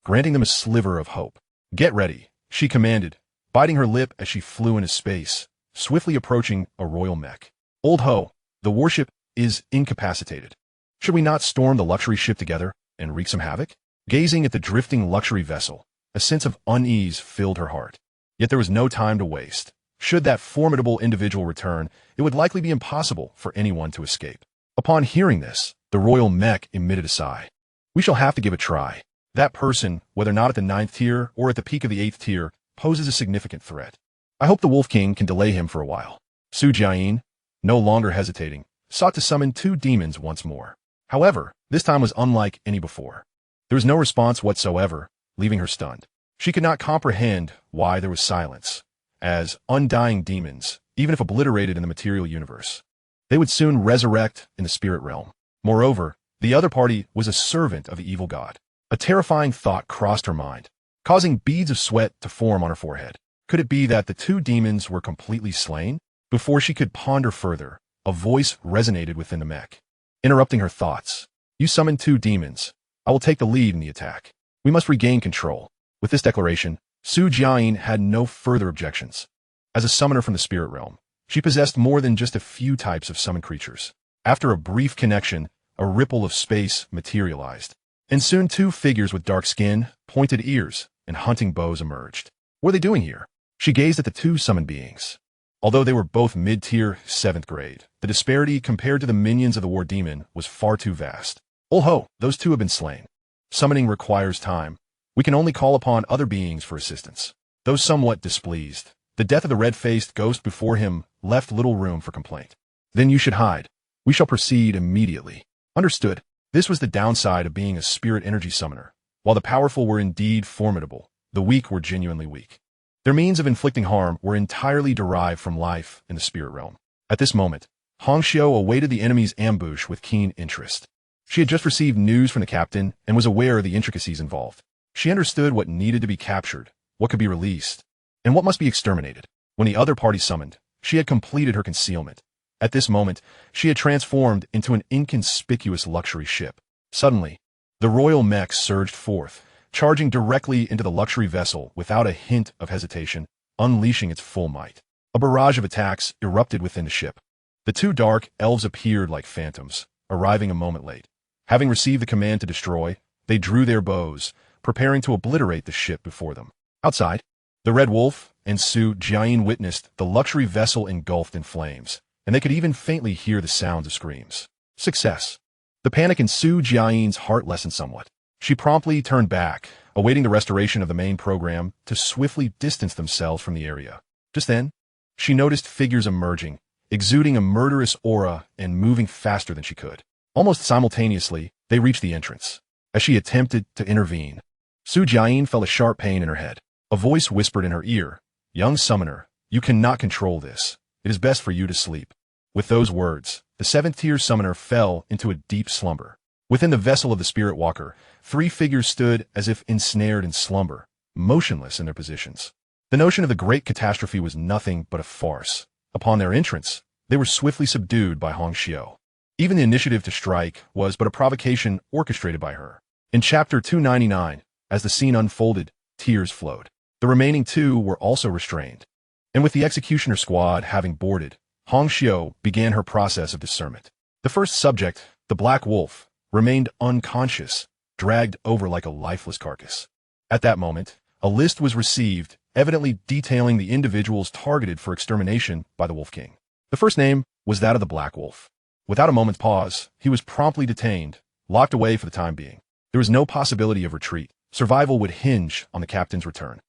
granting them a sliver of hope. Get ready, she commanded, biting her lip as she flew into space, swiftly approaching a royal mech. Old Ho, the warship is incapacitated. Should we not storm the luxury ship together and wreak some havoc? Gazing at the drifting luxury vessel, a sense of unease filled her heart. Yet there was no time to waste. Should that formidable individual return, it would likely be impossible for anyone to escape. Upon hearing this, the royal mech emitted a sigh. We shall have to give a try. That person, whether not at the 9th tier or at the peak of the 8th tier, poses a significant threat. I hope the Wolf King can delay him for a while. Su Jiayin, no longer hesitating, sought to summon 2 demons once more. However, this time was unlike any before. There was no response whatsoever, leaving her stunned. She could not comprehend why there was silence, as undying demons, even if obliterated in the material universe, they would soon resurrect in the spirit realm. Moreover, the other party was a servant of the evil god. A terrifying thought crossed her mind, causing beads of sweat to form on her forehead. Could it be that the 2 demons were completely slain? Before she could ponder further, a voice resonated within the mech, interrupting her thoughts. You summoned 2 demons. I will take the lead in the attack. We must regain control. With this declaration, Su Jiayin had no further objections. As a summoner from the spirit realm, she possessed more than just a few types of summoned creatures. After a brief connection, a ripple of space materialized, and soon 2 figures with dark skin, pointed ears, and hunting bows emerged. What are they doing here? She gazed at the 2 summoned beings. Although they were both mid-tier, 7th grade, the disparity compared to the minions of the war demon was far too vast. Oh ho, those 2 have been slain. Summoning requires time. We can only call upon other beings for assistance. Though somewhat displeased, the death of the red-faced ghost before him left little room for complaint. Then you should hide. We shall proceed immediately. Understood. This was the downside of being a spirit energy summoner. While the powerful were indeed formidable, the weak were genuinely weak. Their means of inflicting harm were entirely derived from life in the spirit realm. At this moment, Hongxiu awaited the enemy's ambush with keen interest. She had just received news from the captain and was aware of the intricacies involved. She understood what needed to be captured, what could be released, and what must be exterminated. When the other party summoned, she had completed her concealment. At this moment, she had transformed into an inconspicuous luxury ship. Suddenly, the royal mech surged forth, charging directly into the luxury vessel without a hint of hesitation, unleashing its full might. A barrage of attacks erupted within the ship. The 2 dark elves appeared like phantoms, arriving a moment late. Having received the command to destroy, they drew their bows, preparing to obliterate the ship before them. Outside, the Red Wolf and Su Jiayin witnessed the luxury vessel engulfed in flames, and they could even faintly hear the sounds of screams. Success. The panic in Su Jiayin's heart lessened somewhat. She promptly turned back, awaiting the restoration of the main program to swiftly distance themselves from the area. Just then, she noticed figures emerging, exuding a murderous aura and moving faster than she could. Almost simultaneously, they reached the entrance. As she attempted to intervene, Su Jiayin felt a sharp pain in her head. A voice whispered in her ear, "Young summoner, you cannot control this. It is best for you to sleep." With those words, the 7th-tier summoner fell into a deep slumber. Within the vessel of the spirit walker, 3 figures stood as if ensnared in slumber, motionless in their positions. The notion of the great catastrophe was nothing but a farce. Upon their entrance, they were swiftly subdued by Hongxiu. Even the initiative to strike was but a provocation orchestrated by her. In Chapter 299, as the scene unfolded, tears flowed. The remaining 2 were also restrained. And with the executioner squad having boarded, Hongxiu began her process of discernment. The first subject, the Black Wolf, remained unconscious, dragged over like a lifeless carcass. At that moment, a list was received, evidently detailing the individuals targeted for extermination by the Wolf King. The first name was that of the Black Wolf. Without a moment's pause, he was promptly detained, locked away for the time being. There was no possibility of retreat. Survival would hinge on the captain's return.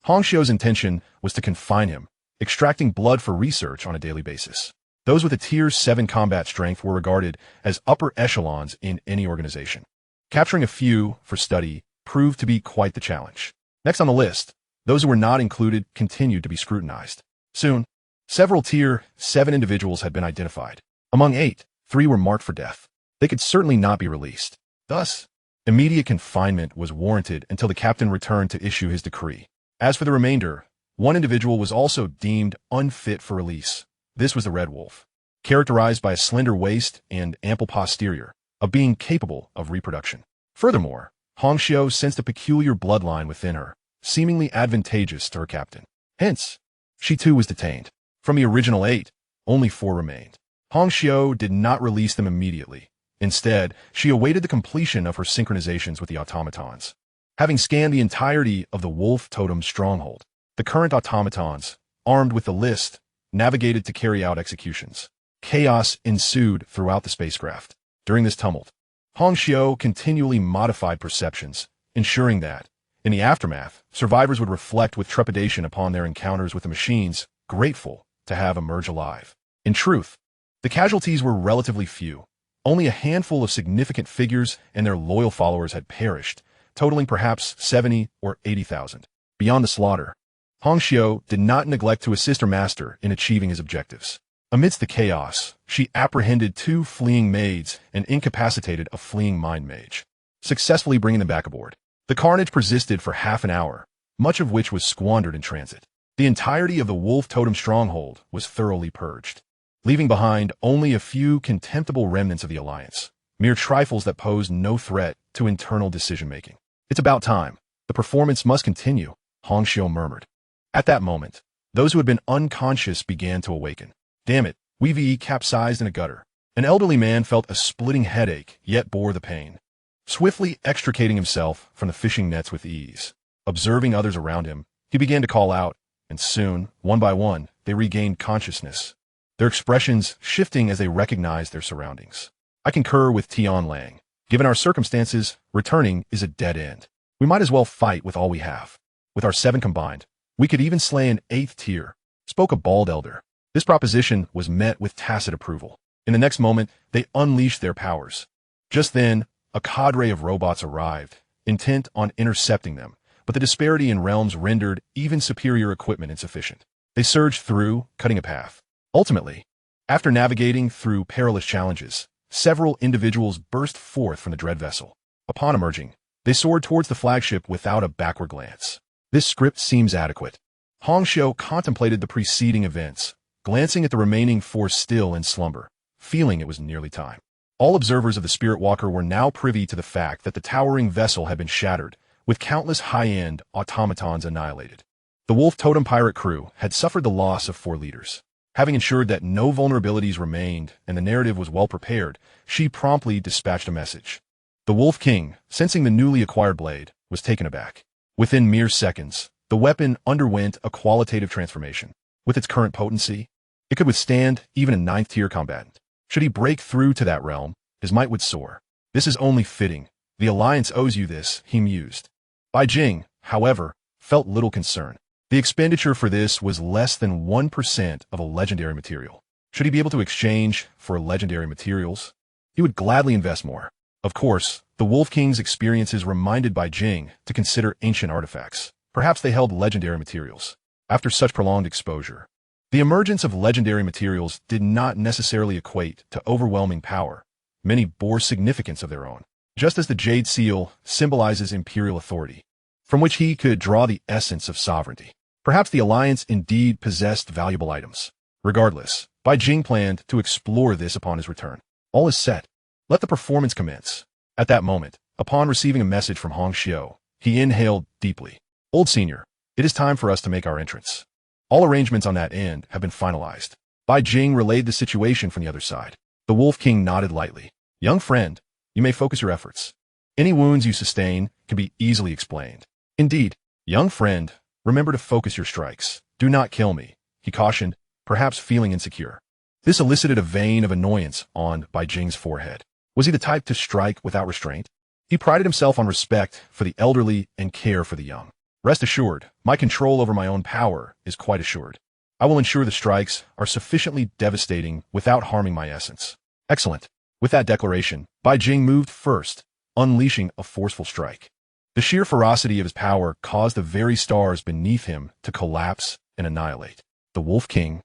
Hongxiu's intention was to confine him, extracting blood for research on a daily basis. Those with a Tier 7 combat strength were regarded as upper echelons in any organization. Capturing a few for study proved to be quite the challenge. Next on the list, those who were not included continued to be scrutinized. Soon, several Tier 7 individuals had been identified. Among 8, 3 were marked for death. They could certainly not be released. Thus, immediate confinement was warranted until the captain returned to issue his decree. As for the remainder, one individual was also deemed unfit for release. This was the Red Wolf, characterized by a slender waist and ample posterior, a being capable of reproduction. Furthermore, Hongxiu sensed a peculiar bloodline within her, seemingly advantageous to her captain. Hence, she too was detained. From the original 8, only 4 remained. Hongxiu did not release them immediately. Instead, she awaited the completion of her synchronizations with the automatons. Having scanned the entirety of the Wolf Totem stronghold, the current automatons, armed with the list, navigated to carry out executions. Chaos ensued throughout the spacecraft. During this tumult, Hongxiu continually modified perceptions, ensuring that, in the aftermath, survivors would reflect with trepidation upon their encounters with the machines, grateful to have emerged alive. In truth, the casualties were relatively few. Only a handful of significant figures and their loyal followers had perished, totaling perhaps 70 or 80,000. Beyond the slaughter, Hongxiu did not neglect to assist her master in achieving his objectives. Amidst the chaos, she apprehended 2 fleeing maids and incapacitated a fleeing mind mage, successfully bringing them back aboard. The carnage persisted for half an hour, much of which was squandered in transit. The entirety of the Wolf Totem stronghold was thoroughly purged, leaving behind only a few contemptible remnants of the Alliance, mere trifles that posed no threat to internal decision-making. It's about time. The performance must continue, Hongxiu murmured. At that moment, those who had been unconscious began to awaken. Damn it, we capsized in a gutter. An elderly man felt a splitting headache, yet bore the pain, swiftly extricating himself from the fishing nets with ease. Observing others around him, he began to call out, and soon, one by one, they regained consciousness, their expressions shifting as they recognized their surroundings. I concur with Tian Lang. Given our circumstances, returning is a dead end. We might as well fight with all we have. With our 7 combined, we could even slay an 8th tier, spoke a bald elder. This proposition was met with tacit approval. In the next moment, they unleashed their powers. Just then, a cadre of robots arrived, intent on intercepting them, but the disparity in realms rendered even superior equipment insufficient. They surged through, cutting a path. Ultimately, after navigating through perilous challenges, several individuals burst forth from the dread vessel. Upon emerging, they soared towards the flagship without a backward glance. This script seems adequate. Hongxiu contemplated the preceding events, glancing at the remaining 4 still in slumber, feeling it was nearly time. All observers of the Spirit Walker were now privy to the fact that the towering vessel had been shattered, with countless high-end automatons annihilated. The Wolf Totem pirate crew had suffered the loss of 4 leaders. Having ensured that no vulnerabilities remained and the narrative was well prepared, she promptly dispatched a message. The Wolf King, sensing the newly acquired blade, was taken aback. Within mere seconds, the weapon underwent a qualitative transformation. With its current potency, it could withstand even a 9th-tier combatant. Should he break through to that realm, his might would soar. This is only fitting. The Alliance owes you this, he mused. Bai Jing, however, felt little concern. The expenditure for this was less than 1% of a legendary material. Should he be able to exchange for legendary materials, he would gladly invest more. Of course, the Wolf King's experiences reminded Bai Jing to consider ancient artifacts. Perhaps they held legendary materials. After such prolonged exposure, the emergence of legendary materials did not necessarily equate to overwhelming power. Many bore significance of their own, just as the Jade Seal symbolizes imperial authority, from which he could draw the essence of sovereignty. Perhaps the Alliance indeed possessed valuable items. Regardless, Bai Jing planned to explore this upon his return. All is set. Let the performance commence. At that moment, upon receiving a message from Hongxiu, he inhaled deeply. Old Senior, it is time for us to make our entrance. All arrangements on that end have been finalized. Bai Jing relayed the situation from the other side. The Wolf King nodded lightly. Young friend, you may focus your efforts. Any wounds you sustain can be easily explained. Indeed, young friend, remember to focus your strikes. Do not kill me, he cautioned, perhaps feeling insecure. This elicited a vein of annoyance on Bai Jing's forehead. Was he the type to strike without restraint? He prided himself on respect for the elderly and care for the young. Rest assured, my control over my own power is quite assured. I will ensure the strikes are sufficiently devastating without harming my essence. Excellent. With that declaration, Bai Jing moved first, unleashing a forceful strike. The sheer ferocity of his power caused the very stars beneath him to collapse and annihilate. The Wolf King,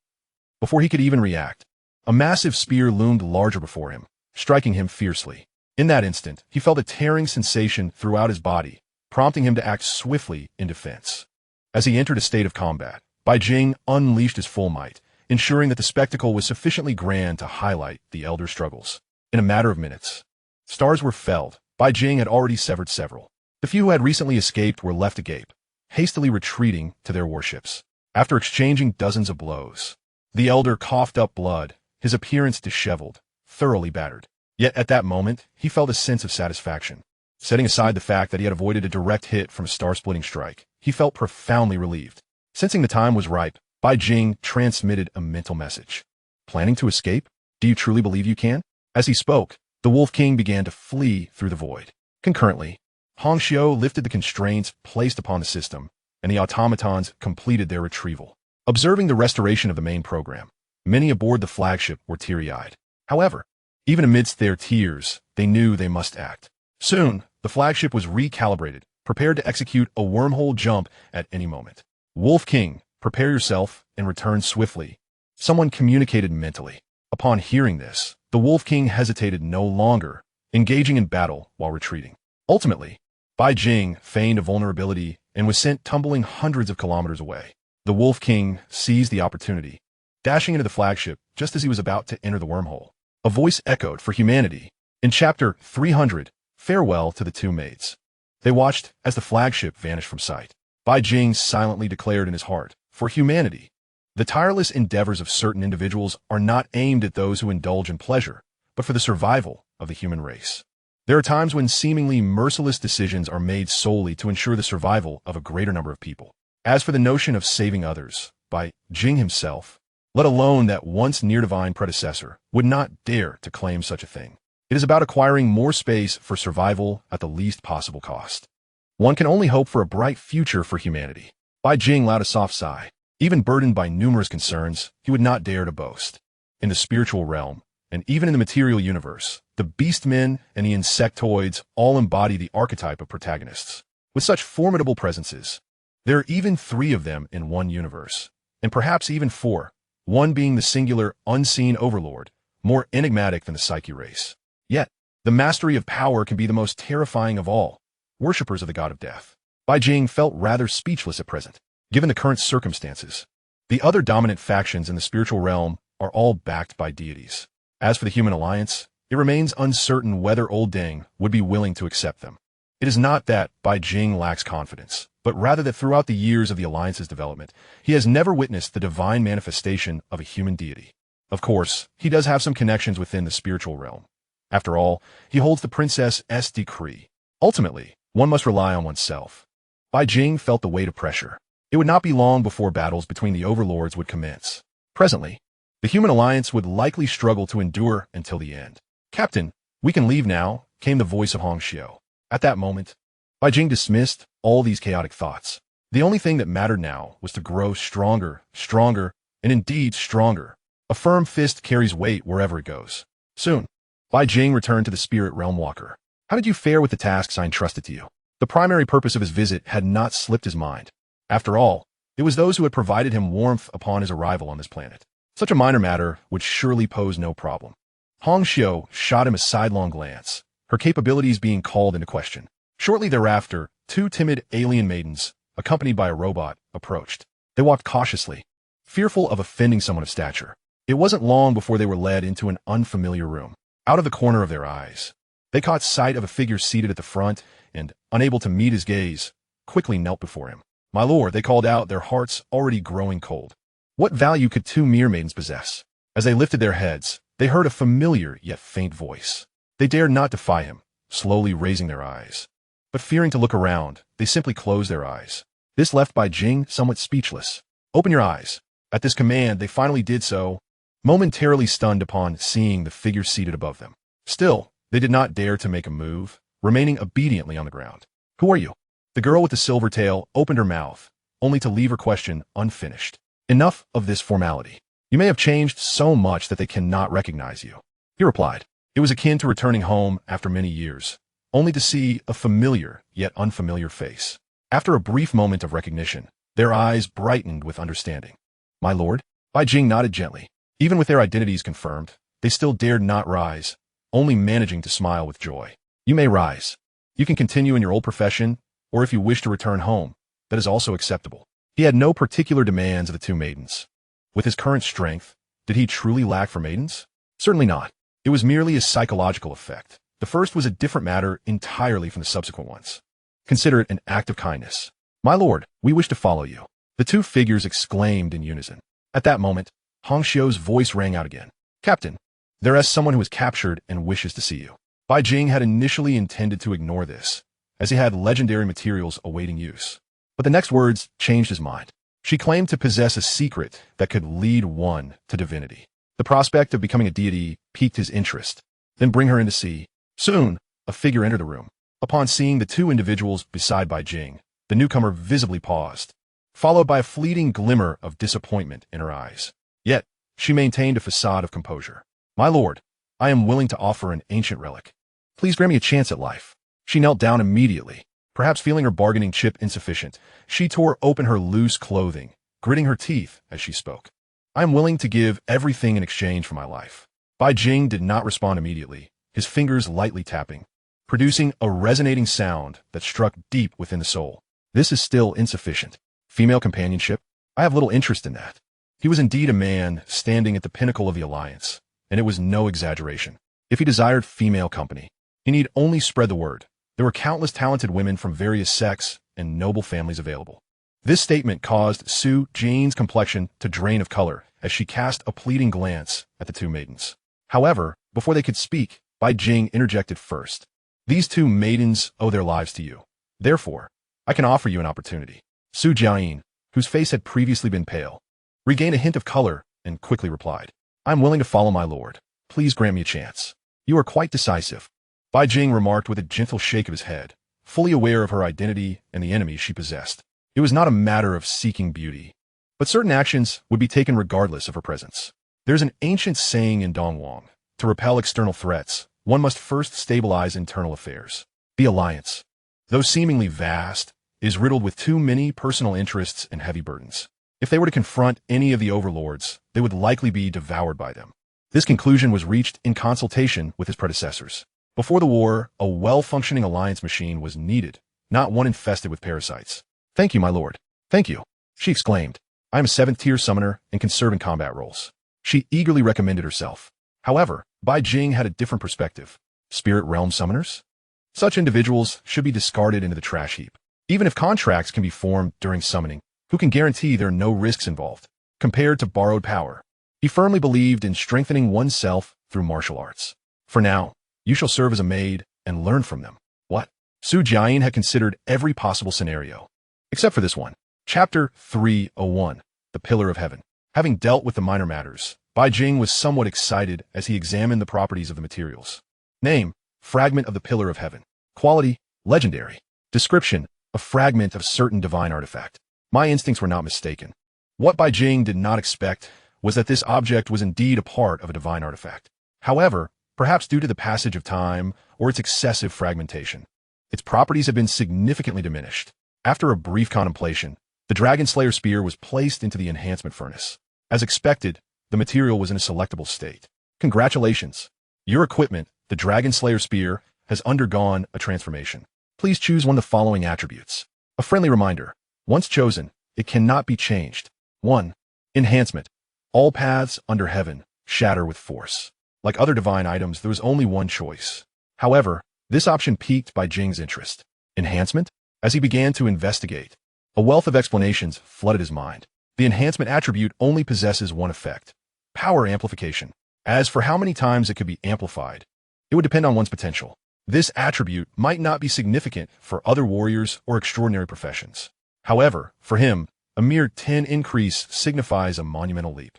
before he could even react, a massive spear loomed larger before him, striking him fiercely. In that instant, he felt a tearing sensation throughout his body, prompting him to act swiftly in defense. As he entered a state of combat, Bai Jing unleashed his full might, ensuring that the spectacle was sufficiently grand to highlight the elder's struggles. In a matter of minutes, stars were felled. Bai Jing had already severed several. The few who had recently escaped were left agape, hastily retreating to their warships. After exchanging dozens of blows, the elder coughed up blood, his appearance disheveled, thoroughly battered. Yet at that moment, he felt a sense of satisfaction. Setting aside the fact that he had avoided a direct hit from a star-splitting strike, he felt profoundly relieved. Sensing the time was ripe, Bai Jing transmitted a mental message. Planning to escape? Do you truly believe you can? As he spoke, the Wolf King began to flee through the void. Concurrently, Hong Xiu lifted the constraints placed upon the system, and the automatons completed their retrieval. Observing the restoration of the main program, many aboard the flagship were teary-eyed. However, even amidst their tears, they knew they must act. Soon, the flagship was recalibrated, prepared to execute a wormhole jump at any moment. Wolf King, prepare yourself and return swiftly. Someone communicated mentally. Upon hearing this, the Wolf King hesitated no longer, engaging in battle while retreating. Ultimately, Bai Jing feigned a vulnerability and was sent tumbling hundreds of kilometers away. The Wolf King seized the opportunity, dashing into the flagship just as he was about to enter the wormhole. A voice echoed for humanity. In Chapter 300, Farewell to the Two Maids. They watched as the flagship vanished from sight. Bai Jing silently declared in his heart, for humanity, the tireless endeavors of certain individuals are not aimed at those who indulge in pleasure, but for the survival of the human race. There are times when seemingly merciless decisions are made solely to ensure the survival of a greater number of people. As for the notion of saving others, Bai Jing himself, let alone that once near-divine predecessor, would not dare to claim such a thing. It is about acquiring more space for survival at the least possible cost. One can only hope for a bright future for humanity. Bai Jing let a soft sigh. Even burdened by numerous concerns, he would not dare to boast. In the spiritual realm, and even in the material universe, the beastmen and the insectoids all embody the archetype of protagonists. With such formidable presences, there are even 3 of them in one universe, and perhaps even 4, one being the singular, unseen overlord, more enigmatic than the Psyche race. Yet, the mastery of power can be the most terrifying of all, worshippers of the god of death. Bai Jing felt rather speechless at present, given the current circumstances. The other dominant factions in the spiritual realm are all backed by deities. As for the human alliance, it remains uncertain whether Old Deng would be willing to accept them. It is not that Bai Jing lacks confidence, but rather that throughout the years of the alliance's development, he has never witnessed the divine manifestation of a human deity. Of course, he does have some connections within the spiritual realm. After all, he holds the princess's decree. Ultimately, one must rely on oneself. Bai Jing felt the weight of pressure. It would not be long before battles between the overlords would commence. Presently, the human alliance would likely struggle to endure until the end. Captain, we can leave now, came the voice of Hong Xiu. At that moment, Bai Jing dismissed all these chaotic thoughts. The only thing that mattered now was to grow stronger, and indeed stronger. A firm fist carries weight wherever it goes. Soon, Bai Jing returned to the spirit realm walker. How did you fare with the tasks I entrusted to you? The primary purpose of his visit had not slipped his mind. After all, it was those who had provided him warmth upon his arrival on this planet. Such a minor matter would surely pose no problem. Hong Xiu shot him a sidelong glance, her capabilities being called into question. Shortly thereafter, 2 timid alien maidens, accompanied by a robot, approached. They walked cautiously, fearful of offending someone of stature. It wasn't long before they were led into an unfamiliar room. Out of the corner of their eyes, they caught sight of a figure seated at the front and, unable to meet his gaze, quickly knelt before him. My lord, they called out, their hearts already growing cold. What value could 2 mere maidens possess? As they lifted their heads, they heard a familiar yet faint voice. They dared not defy him, slowly raising their eyes. But fearing to look around, they simply closed their eyes. This left Bai Jing somewhat speechless. Open your eyes. At this command, they finally did so, momentarily stunned upon seeing the figure seated above them. Still, they did not dare to make a move, remaining obediently on the ground. Who are you? The girl with the silver tail opened her mouth, only to leave her question unfinished. Enough of this formality. You may have changed so much that they cannot recognize you. He replied. It was akin to returning home after many years, only to see a familiar yet unfamiliar face. After a brief moment of recognition, their eyes brightened with understanding. My lord? Bai Jing nodded gently. Even with their identities confirmed, they still dared not rise, only managing to smile with joy. You may rise. You can continue in your old profession, or if you wish to return home, that is also acceptable. He had no particular demands of the two maidens. With his current strength, did he truly lack for maidens? Certainly not. It was merely a psychological effect. The first was a different matter entirely from the subsequent ones. Consider it an act of kindness. My lord, we wish to follow you. The two figures exclaimed in unison. At that moment, Hong Xiu's voice rang out again. Captain, there is someone who is captured and wishes to see you. Bai Jing had initially intended to ignore this, as he had legendary materials awaiting use. But the next words changed his mind. She claimed to possess a secret that could lead one to divinity. The prospect of becoming a deity piqued his interest. Then bring her in to see. Soon, a figure entered the room. Upon seeing the two individuals beside Bai Jing, the newcomer visibly paused, followed by a fleeting glimmer of disappointment in her eyes. Yet, she maintained a facade of composure. My lord, I am willing to offer an ancient relic. Please grant me a chance at life. She knelt down immediately. Perhaps feeling her bargaining chip insufficient, she tore open her loose clothing, gritting her teeth as she spoke. I am willing to give everything in exchange for my life. Bai Jing did not respond immediately, his fingers lightly tapping, producing a resonating sound that struck deep within the soul. This is still insufficient. Female companionship? I have little interest in that. He was indeed a man standing at the pinnacle of the alliance, and it was no exaggeration. If he desired female company, he need only spread the word. There were countless talented women from various sects and noble families available. This statement caused Su Jian's complexion to drain of color as she cast a pleading glance at the two maidens. However, before they could speak, Bai Jing interjected first. These two maidens owe their lives to you. Therefore, I can offer you an opportunity. Su Jian, whose face had previously been pale, regained a hint of color and quickly replied, I am willing to follow my lord. Please grant me a chance. You are quite decisive. Bai Jing remarked with a gentle shake of his head, fully aware of her identity and the enemy she possessed. It was not a matter of seeking beauty, but certain actions would be taken regardless of her presence. There's an ancient saying in Dongwang, to repel external threats, one must first stabilize internal affairs. The alliance, though seemingly vast, is riddled with too many personal interests and heavy burdens. If they were to confront any of the overlords, they would likely be devoured by them. This conclusion was reached in consultation with his predecessors. Before the war, a well-functioning alliance machine was needed, not one infested with parasites. Thank you, my lord. Thank you, she exclaimed. I am a 7th-tier summoner and can serve in combat roles. She eagerly recommended herself. However, Bai Jing had a different perspective. Spirit realm summoners? Such individuals should be discarded into the trash heap. Even if contracts can be formed during summoning, who can guarantee there are no risks involved? Compared to borrowed power, he firmly believed in strengthening oneself through martial arts. For now, you shall serve as a maid and learn from them. What? Su Jian had considered every possible scenario, except for this one. Chapter 301, The Pillar of Heaven. Having dealt with the minor matters, Bai Jing was somewhat excited as he examined the properties of the materials. Name, fragment of the Pillar of Heaven. Quality, legendary. Description, a fragment of certain divine artifact. My instincts were not mistaken. What Bai Jing did not expect was that this object was indeed a part of a divine artifact. However, perhaps due to the passage of time or its excessive fragmentation, its properties have been significantly diminished. After a brief contemplation, the Dragon Slayer spear was placed into the enhancement furnace. As expected, the material was in a selectable state. Congratulations! Your equipment, the Dragon Slayer spear, has undergone a transformation. Please choose one of the following attributes. A friendly reminder. Once chosen, it cannot be changed. 1. Enhancement. All paths under heaven shatter with force. Like other divine items, there was only one choice. However, this option piqued Bai Jing's interest. Enhancement? As he began to investigate, a wealth of explanations flooded his mind. The enhancement attribute only possesses one effect: power amplification. As for how many times it could be amplified, it would depend on one's potential. This attribute might not be significant for other warriors or extraordinary professions. However, for him, a mere 10 increase signifies a monumental leap.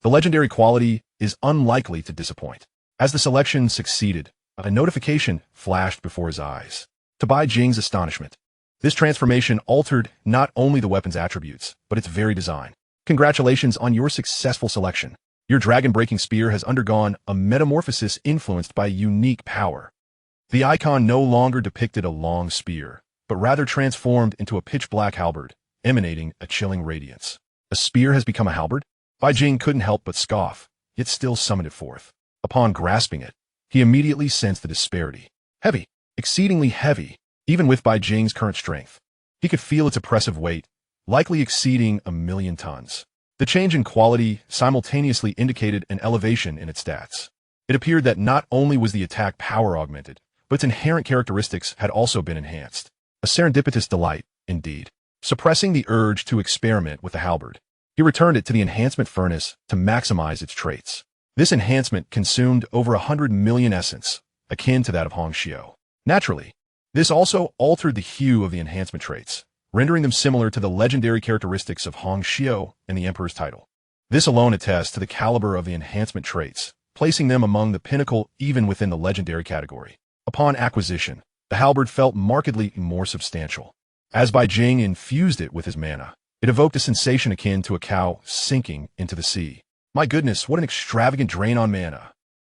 The legendary quality is unlikely to disappoint. As the selection succeeded, a notification flashed before his eyes. To Bai Jing's astonishment, this transformation altered not only the weapon's attributes, but its very design. Congratulations on your successful selection. Your dragon-breaking spear has undergone a metamorphosis influenced by unique power. The icon no longer depicted a long spear, but rather transformed into a pitch-black halberd, emanating a chilling radiance. A spear has become a halberd? Bai Jing couldn't help but scoff, yet still summoned it forth. Upon grasping it, he immediately sensed the disparity. Heavy, exceedingly heavy, even with Bai Jing's current strength. He could feel its oppressive weight, likely exceeding 1,000,000 tons. The change in quality simultaneously indicated an elevation in its stats. It appeared that not only was the attack power augmented, but its inherent characteristics had also been enhanced. A serendipitous delight, indeed. Suppressing the urge to experiment with the halberd, he returned it to the enhancement furnace to maximize its traits. This enhancement consumed over 100 million essence, akin to that of Hong Xiu. Naturally, this also altered the hue of the enhancement traits, rendering them similar to the legendary characteristics of Hong Xiu and the Emperor's title. This alone attests to the caliber of the enhancement traits, placing them among the pinnacle even within the legendary category. Upon acquisition, the halberd felt markedly more substantial. As Bai Jing infused it with his mana, it evoked a sensation akin to a cow sinking into the sea. My goodness, what an extravagant drain on mana.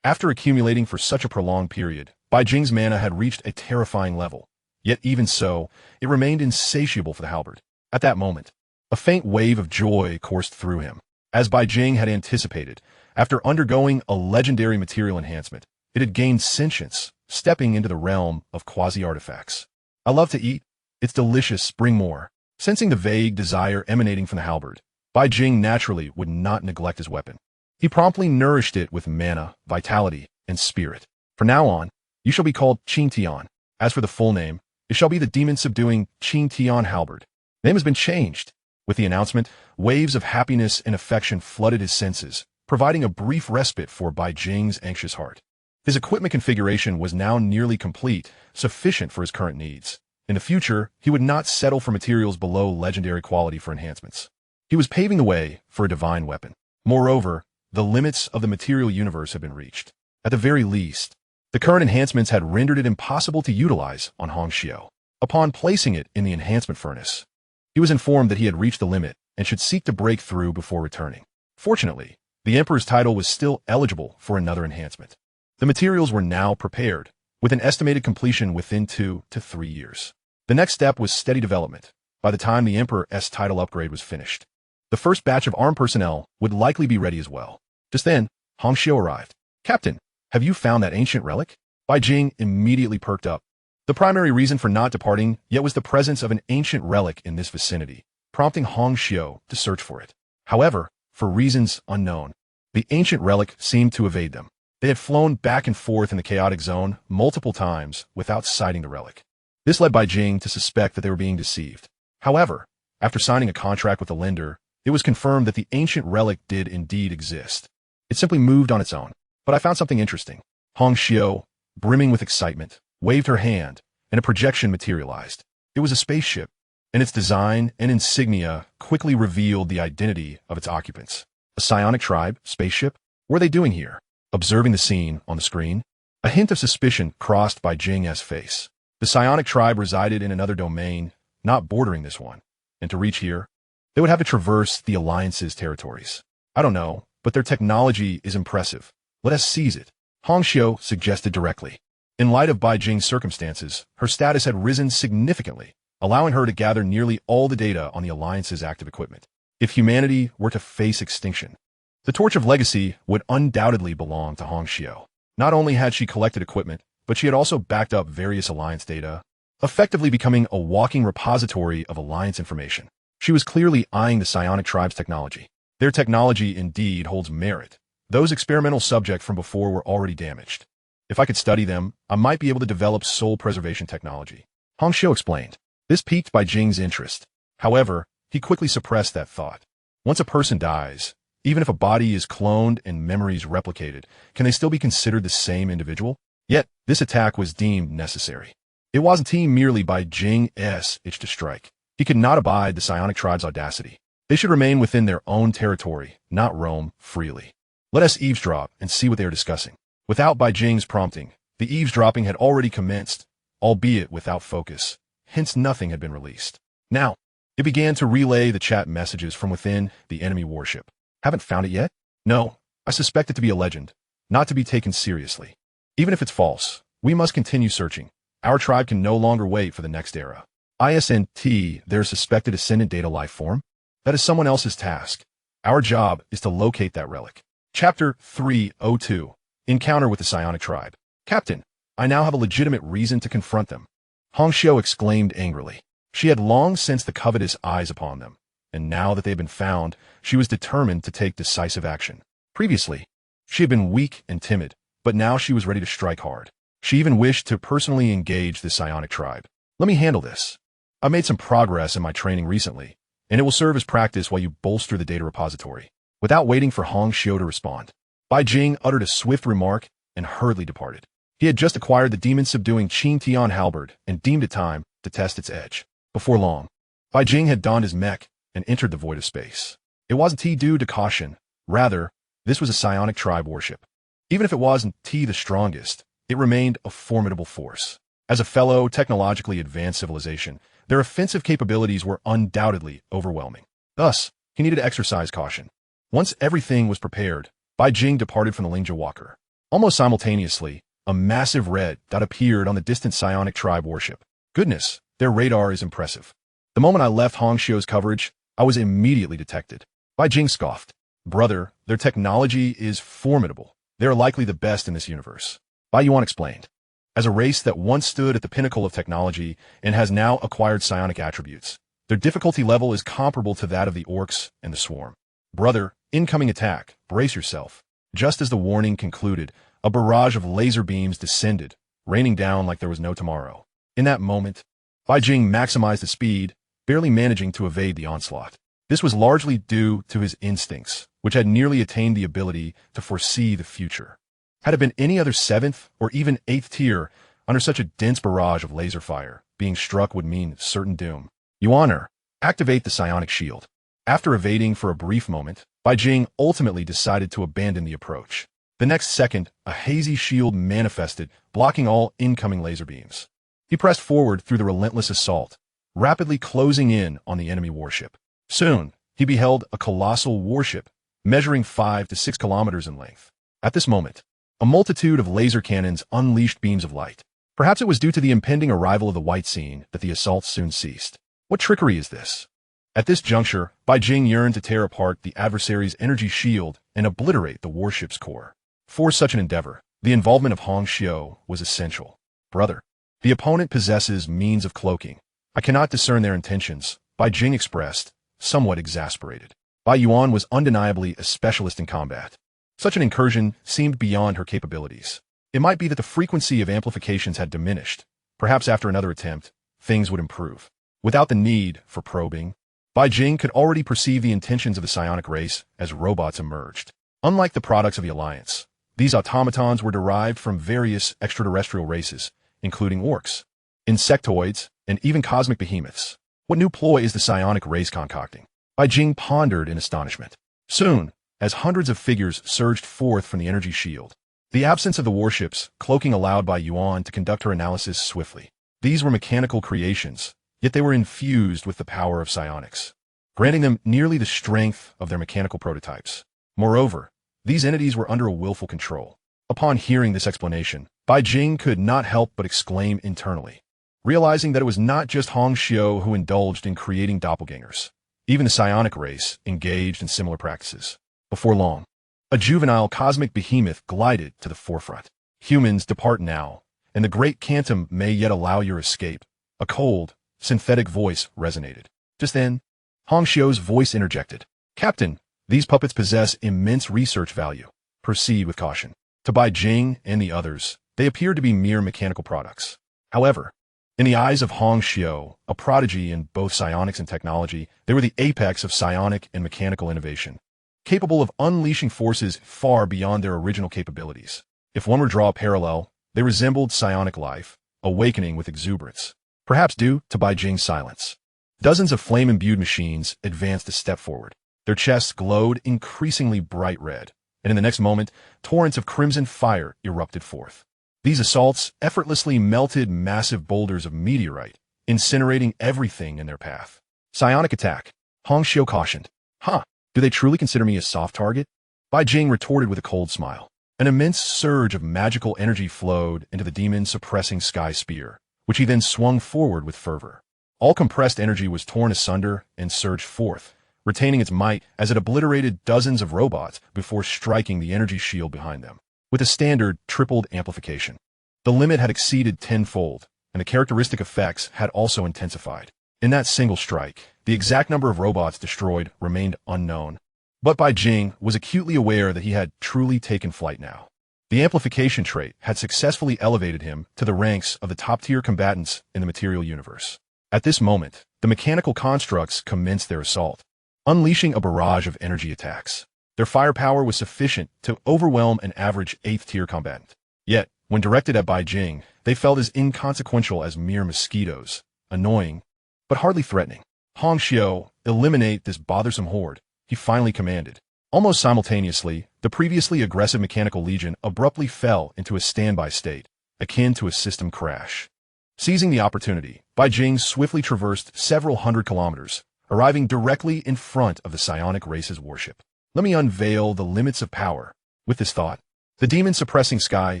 After accumulating for such a prolonged period, Bai Jing's mana had reached a terrifying level. Yet even so, it remained insatiable for the halberd. At that moment, a faint wave of joy coursed through him. As Bai Jing had anticipated, after undergoing a legendary material enhancement, it had gained sentience, stepping into the realm of quasi-artifacts. I love to eat. It's delicious, bring more. Sensing the vague desire emanating from the halberd, Bai Jing naturally would not neglect his weapon. He promptly nourished it with mana, vitality, and spirit. From now on, you shall be called Qing Tian. As for the full name, it shall be the demon-subduing Qing Tian halberd. Name has been changed. With the announcement, waves of happiness and affection flooded his senses, providing a brief respite for Bai Jing's anxious heart. His equipment configuration was now nearly complete, sufficient for his current needs. In the future, he would not settle for materials below legendary quality for enhancements. He was paving the way for a divine weapon. Moreover, the limits of the material universe had been reached. At the very least, the current enhancements had rendered it impossible to utilize on Hong Xiu. Upon placing it in the enhancement furnace, he was informed that he had reached the limit and should seek to break through before returning. Fortunately, the Emperor's title was still eligible for another enhancement. The materials were now prepared, with an estimated completion within 2 to 3 years. The next step was steady development. By the time the Emperor's title upgrade was finished, the first batch of armed personnel would likely be ready as well. Just then, Hong Xiu arrived. Captain, have you found that ancient relic? Bai Jing immediately perked up. The primary reason for not departing yet was the presence of an ancient relic in this vicinity, prompting Hong Xiu to search for it. However, for reasons unknown, the ancient relic seemed to evade them. They had flown back and forth in the chaotic zone multiple times without sighting the relic. This led Bai Jing to suspect that they were being deceived. However, after signing a contract with the lender, it was confirmed that the ancient relic did indeed exist. It simply moved on its own. But I found something interesting. Hong Xiu, brimming with excitement, waved her hand, and a projection materialized. It was a spaceship, and its design and insignia quickly revealed the identity of its occupants. A psionic tribe, spaceship? What are they doing here? Observing the scene on the screen, a hint of suspicion crossed Bai Jing's face. The psionic tribe resided in another domain, not bordering this one, and to reach here, they would have to traverse the Alliance's territories. I don't know, but their technology is impressive. Let us seize it, Hong Xiu suggested directly. In light of Bai Jing's circumstances, her status had risen significantly, allowing her to gather nearly all the data on the Alliance's active equipment. If humanity were to face extinction, the Torch of Legacy would undoubtedly belong to Hong Xiu. Not only had she collected equipment, but she had also backed up various Alliance data, effectively becoming a walking repository of Alliance information. She was clearly eyeing the psionic tribe's technology. Their technology indeed holds merit. Those experimental subjects from before were already damaged. If I could study them, I might be able to develop soul preservation technology. Hong Xiu explained. This piqued Bai Jing's interest. However, he quickly suppressed that thought. Once a person dies, even if a body is cloned and memories replicated, can they still be considered the same individual? Yet, this attack was deemed necessary. It wasn't merely Bai Jing's itch to strike. He could not abide the psionic tribe's audacity. They should remain within their own territory, not roam freely. Let us eavesdrop and see what they are discussing. Without Bai Jing's prompting, the eavesdropping had already commenced, albeit without focus. Hence nothing had been released. Now, it began to relay the chat messages from within the enemy warship. Haven't found it yet? No, I suspect it to be a legend, not to be taken seriously. Even if it's false, we must continue searching. Our tribe can no longer wait for the next era. ISNT, their suspected ascendant data life form? That is someone else's task. Our job is to locate that relic. Chapter 302, Encounter with the Psionic Tribe. Captain, I now have a legitimate reason to confront them. Hong Xiu exclaimed angrily. She had long sensed the covetous eyes upon them, and now that they had been found, she was determined to take decisive action. Previously, she had been weak and timid, but now she was ready to strike hard. She even wished to personally engage the psionic tribe. Let me handle this. I've made some progress in my training recently, and it will serve as practice while you bolster the data repository. Without waiting for Hong Xiu to respond, Bai Jing uttered a swift remark and hurriedly departed. He had just acquired the demon-subduing Qing Tian halberd and deemed it time to test its edge. Before long, Bai Jing had donned his mech and entered the void of space. It wasn't due to caution. Rather, this was a psionic tribe warship. Even if it wasn't the strongest, it remained a formidable force. As a fellow technologically advanced civilization, their offensive capabilities were undoubtedly overwhelming. Thus, he needed to exercise caution. Once everything was prepared, Bai Jing departed from the Lingjia Walker. Almost simultaneously, a massive red dot appeared on the distant psionic tribe warship. Goodness, their radar is impressive. The moment I left Hong Xiu's coverage, I was immediately detected. Bai Jing scoffed. Brother, their technology is formidable. They are likely the best in this universe. Bai Yuan explained. As a race that once stood at the pinnacle of technology and has now acquired psionic attributes, their difficulty level is comparable to that of the orcs and the swarm. Brother, incoming attack, brace yourself. Just as the warning concluded, a barrage of laser beams descended, raining down like there was no tomorrow. In that moment, Bai Jing maximized his speed, barely managing to evade the onslaught. This was largely due to his instincts, which had nearly attained the ability to foresee the future. Had it been any other 7th or even 8th tier, under such a dense barrage of laser fire, being struck would mean certain doom. Yuaner, activate the psionic shield. After evading for a brief moment, Bai Jing ultimately decided to abandon the approach. The next second, a hazy shield manifested, blocking all incoming laser beams. He pressed forward through the relentless assault, rapidly closing in on the enemy warship. Soon, he beheld a colossal warship, measuring 5 to 6 kilometers in length. At this moment, a multitude of laser cannons unleashed beams of light. Perhaps it was due to the impending arrival of the White Scene that the assault soon ceased. What trickery is this? At this juncture, Bai Jing yearned to tear apart the adversary's energy shield and obliterate the warship's core. For such an endeavor, the involvement of Hong Xiu was essential. Brother, the opponent possesses means of cloaking. I cannot discern their intentions, Bai Jing expressed, somewhat exasperated. Bai Yuan was undeniably a specialist in combat. Such an incursion seemed beyond her capabilities. It might be that the frequency of amplifications had diminished. Perhaps after another attempt, things would improve. Without the need for probing, Bai Jing could already perceive the intentions of the psionic race as robots emerged. Unlike the products of the Alliance, these automatons were derived from various extraterrestrial races, including orcs, insectoids, and even cosmic behemoths. What new ploy is the psionic race concocting? Bai Jing pondered in astonishment. Soon, as hundreds of figures surged forth from the energy shield, the absence of the warships, cloaking allowed Bai Yuan to conduct her analysis swiftly. These were mechanical creations, yet they were infused with the power of psionics, granting them nearly the strength of their mechanical prototypes. Moreover, these entities were under a willful control. Upon hearing this explanation, Bai Jing could not help but exclaim internally, realizing that it was not just Hong Xiu who indulged in creating doppelgangers. Even the psionic race engaged in similar practices. Before long, a juvenile cosmic behemoth glided to the forefront. Humans depart now, and the great quantum may yet allow your escape. A cold, synthetic voice resonated. Just then, Hong Xiu's voice interjected. Captain, these puppets possess immense research value. Proceed with caution. To Bai Jing and the others, they appeared to be mere mechanical products. However, in the eyes of Hong Xiu, a prodigy in both psionics and technology, they were the apex of psionic and mechanical innovation, capable of unleashing forces far beyond their original capabilities. If one were to draw a parallel, they resembled psionic life, awakening with exuberance, perhaps due to Bai Jing's silence. Dozens of flame-imbued machines advanced a step forward. Their chests glowed increasingly bright red, and in the next moment, torrents of crimson fire erupted forth. These assaults effortlessly melted massive boulders of meteorite, incinerating everything in their path. Psionic attack, Hong Xiu cautioned. Do they truly consider me a soft target? Bai Jing retorted with a cold smile. An immense surge of magical energy flowed into the demon-suppressing sky spear, which he then swung forward with fervor. All compressed energy was torn asunder and surged forth, retaining its might as it obliterated dozens of robots before striking the energy shield behind them. With a standard tripled amplification, The limit had exceeded tenfold, and the characteristic effects had also intensified. In that single strike, the exact number of robots destroyed remained unknown. But Bai Jing was acutely aware that he had truly taken flight now. The amplification trait had successfully elevated him to the ranks of the top-tier combatants in the material universe. At this moment, the mechanical constructs commenced their assault, unleashing a barrage of energy attacks. Their firepower was sufficient to overwhelm an average 8th-tier combatant. Yet, when directed at Bai Jing, they felt as inconsequential as mere mosquitoes, annoying, but hardly threatening. Hong Xiu, eliminate this bothersome horde, he finally commanded. Almost simultaneously, the previously aggressive mechanical legion abruptly fell into a standby state, akin to a system crash. Seizing the opportunity, Bai Jing swiftly traversed several hundred kilometers, arriving directly in front of the psionic race's warship. Let me unveil the limits of power. With this thought, the demon-suppressing sky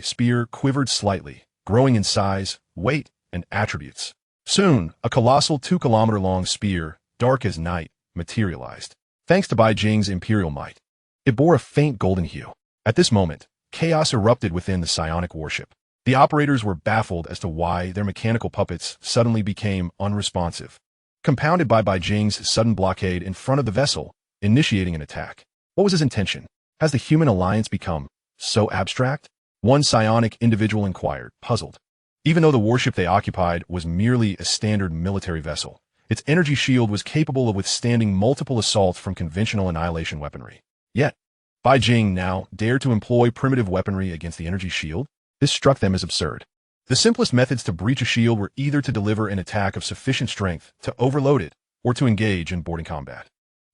spear quivered slightly, growing in size, weight, and attributes. Soon, a colossal 2-kilometer-long spear, dark as night, materialized. Thanks to Bai Jing's imperial might, it bore a faint golden hue. At this moment, chaos erupted within the psionic warship. The operators were baffled as to why their mechanical puppets suddenly became unresponsive, compounded by Bai Jing's sudden blockade in front of the vessel, initiating an attack. What was his intention? Has the human alliance become so abstract? One psionic individual inquired, puzzled. Even though the warship they occupied was merely a standard military vessel, its energy shield was capable of withstanding multiple assaults from conventional annihilation weaponry. Yet, Bai Jing now dared to employ primitive weaponry against the energy shield? This struck them as absurd. The simplest methods to breach a shield were either to deliver an attack of sufficient strength to overload it, or to engage in boarding combat.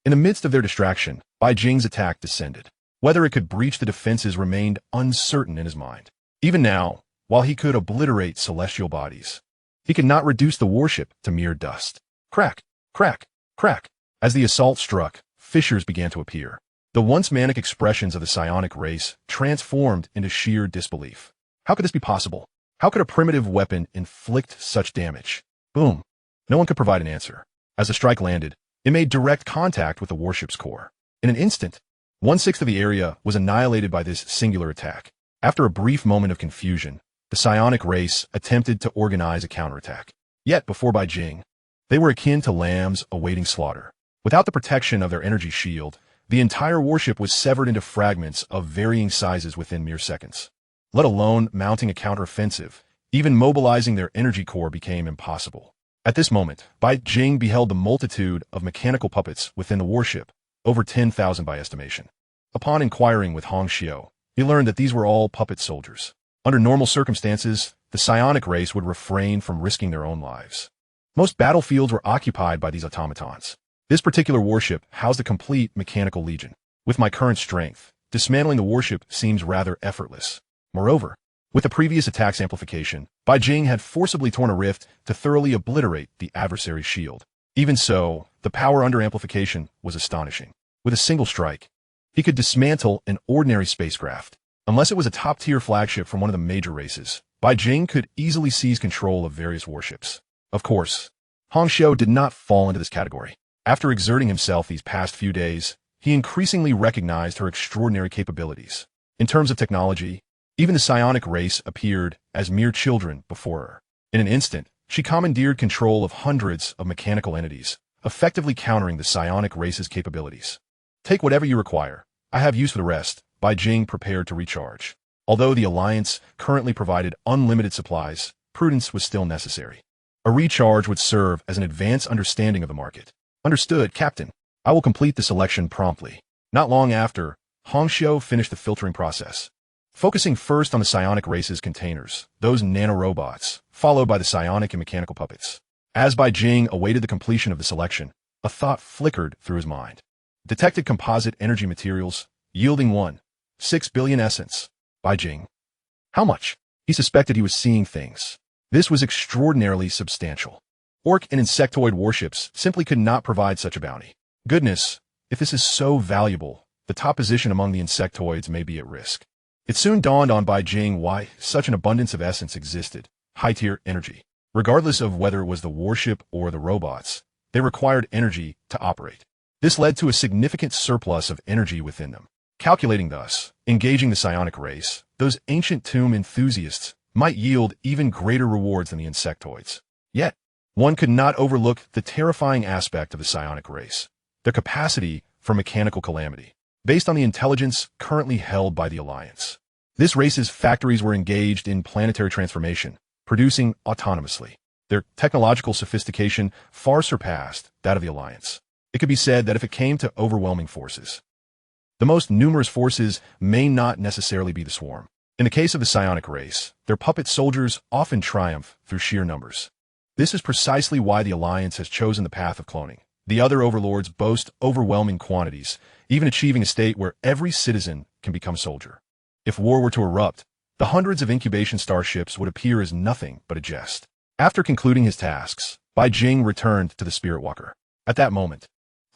In the midst of their distraction, Bai Jing's attack descended. Whether it could breach the defenses remained uncertain in his mind. Even now, while he could obliterate celestial bodies, he could not reduce the warship to mere dust. Crack, crack, crack. As the assault struck, fissures began to appear. The once manic expressions of the psionic race transformed into sheer disbelief. How could this be possible? How could a primitive weapon inflict such damage? Boom. No one could provide an answer. As the strike landed, it made direct contact with the warship's core. In an instant, 1/6 of the area was annihilated by this singular attack. After a brief moment of confusion, the psionic race attempted to organize a counterattack. Yet, before Bai Jing, they were akin to lambs awaiting slaughter. Without the protection of their energy shield, the entire warship was severed into fragments of varying sizes within mere seconds. Let alone mounting a counteroffensive, even mobilizing their energy core became impossible. At this moment, Bai Jing beheld the multitude of mechanical puppets within the warship, over 10,000 by estimation. Upon inquiring with Hong Xiu, he learned that these were all puppet soldiers. Under normal circumstances, the psionic race would refrain from risking their own lives. Most battlefields were occupied by these automatons. This particular warship housed a complete mechanical legion. With my current strength, dismantling the warship seems rather effortless. Moreover, with the previous attack's amplification, Bai Jing had forcibly torn a rift to thoroughly obliterate the adversary's shield. Even so, the power under amplification was astonishing. With a single strike, he could dismantle an ordinary spacecraft. Unless it was a top-tier flagship from one of the major races, Bai Jing could easily seize control of various warships. Of course, Hong Xiu did not fall into this category. After exerting himself these past few days, he increasingly recognized her extraordinary capabilities. In terms of technology, even the psionic race appeared as mere children before her. In an instant, she commandeered control of hundreds of mechanical entities, effectively countering the psionic race's capabilities. Take whatever you require. I have use for the rest. Bai Jing prepared to recharge. Although the Alliance currently provided unlimited supplies, prudence was still necessary. A recharge would serve as an advanced understanding of the market. Understood, Captain. I will complete the selection promptly. Not long after, Hong Xiu finished the filtering process, focusing first on the psionic race's containers, those nanorobots, followed by the psionic and mechanical puppets. As Bai Jing awaited the completion of the selection, a thought flickered through his mind. Detected composite energy materials, yielding 1.6 billion essence. Bai Jing. How much? He suspected he was seeing things. This was extraordinarily substantial. Orc and insectoid warships simply could not provide such a bounty. Goodness, if this is so valuable, the top position among the insectoids may be at risk. It soon dawned on Bai Jing why such an abundance of essence existed. High-tier energy. Regardless of whether it was the warship or the robots, they required energy to operate. This led to a significant surplus of energy within them. Calculating thus, engaging the psionic race, those ancient tomb enthusiasts might yield even greater rewards than the insectoids. Yet, one could not overlook the terrifying aspect of the psionic race, their capacity for mechanical calamity, based on the intelligence currently held by the Alliance. This race's factories were engaged in planetary transformation, producing autonomously. Their technological sophistication far surpassed that of the Alliance. It could be said that if it came to overwhelming forces, the most numerous forces may not necessarily be the swarm. In the case of the psionic race, their puppet soldiers often triumph through sheer numbers. This is precisely why the Alliance has chosen the path of cloning. The other overlords boast overwhelming quantities, even achieving a state where every citizen can become a soldier. If war were to erupt, the hundreds of incubation starships would appear as nothing but a jest. After concluding his tasks, Bai Jing returned to the Spirit Walker. At that moment,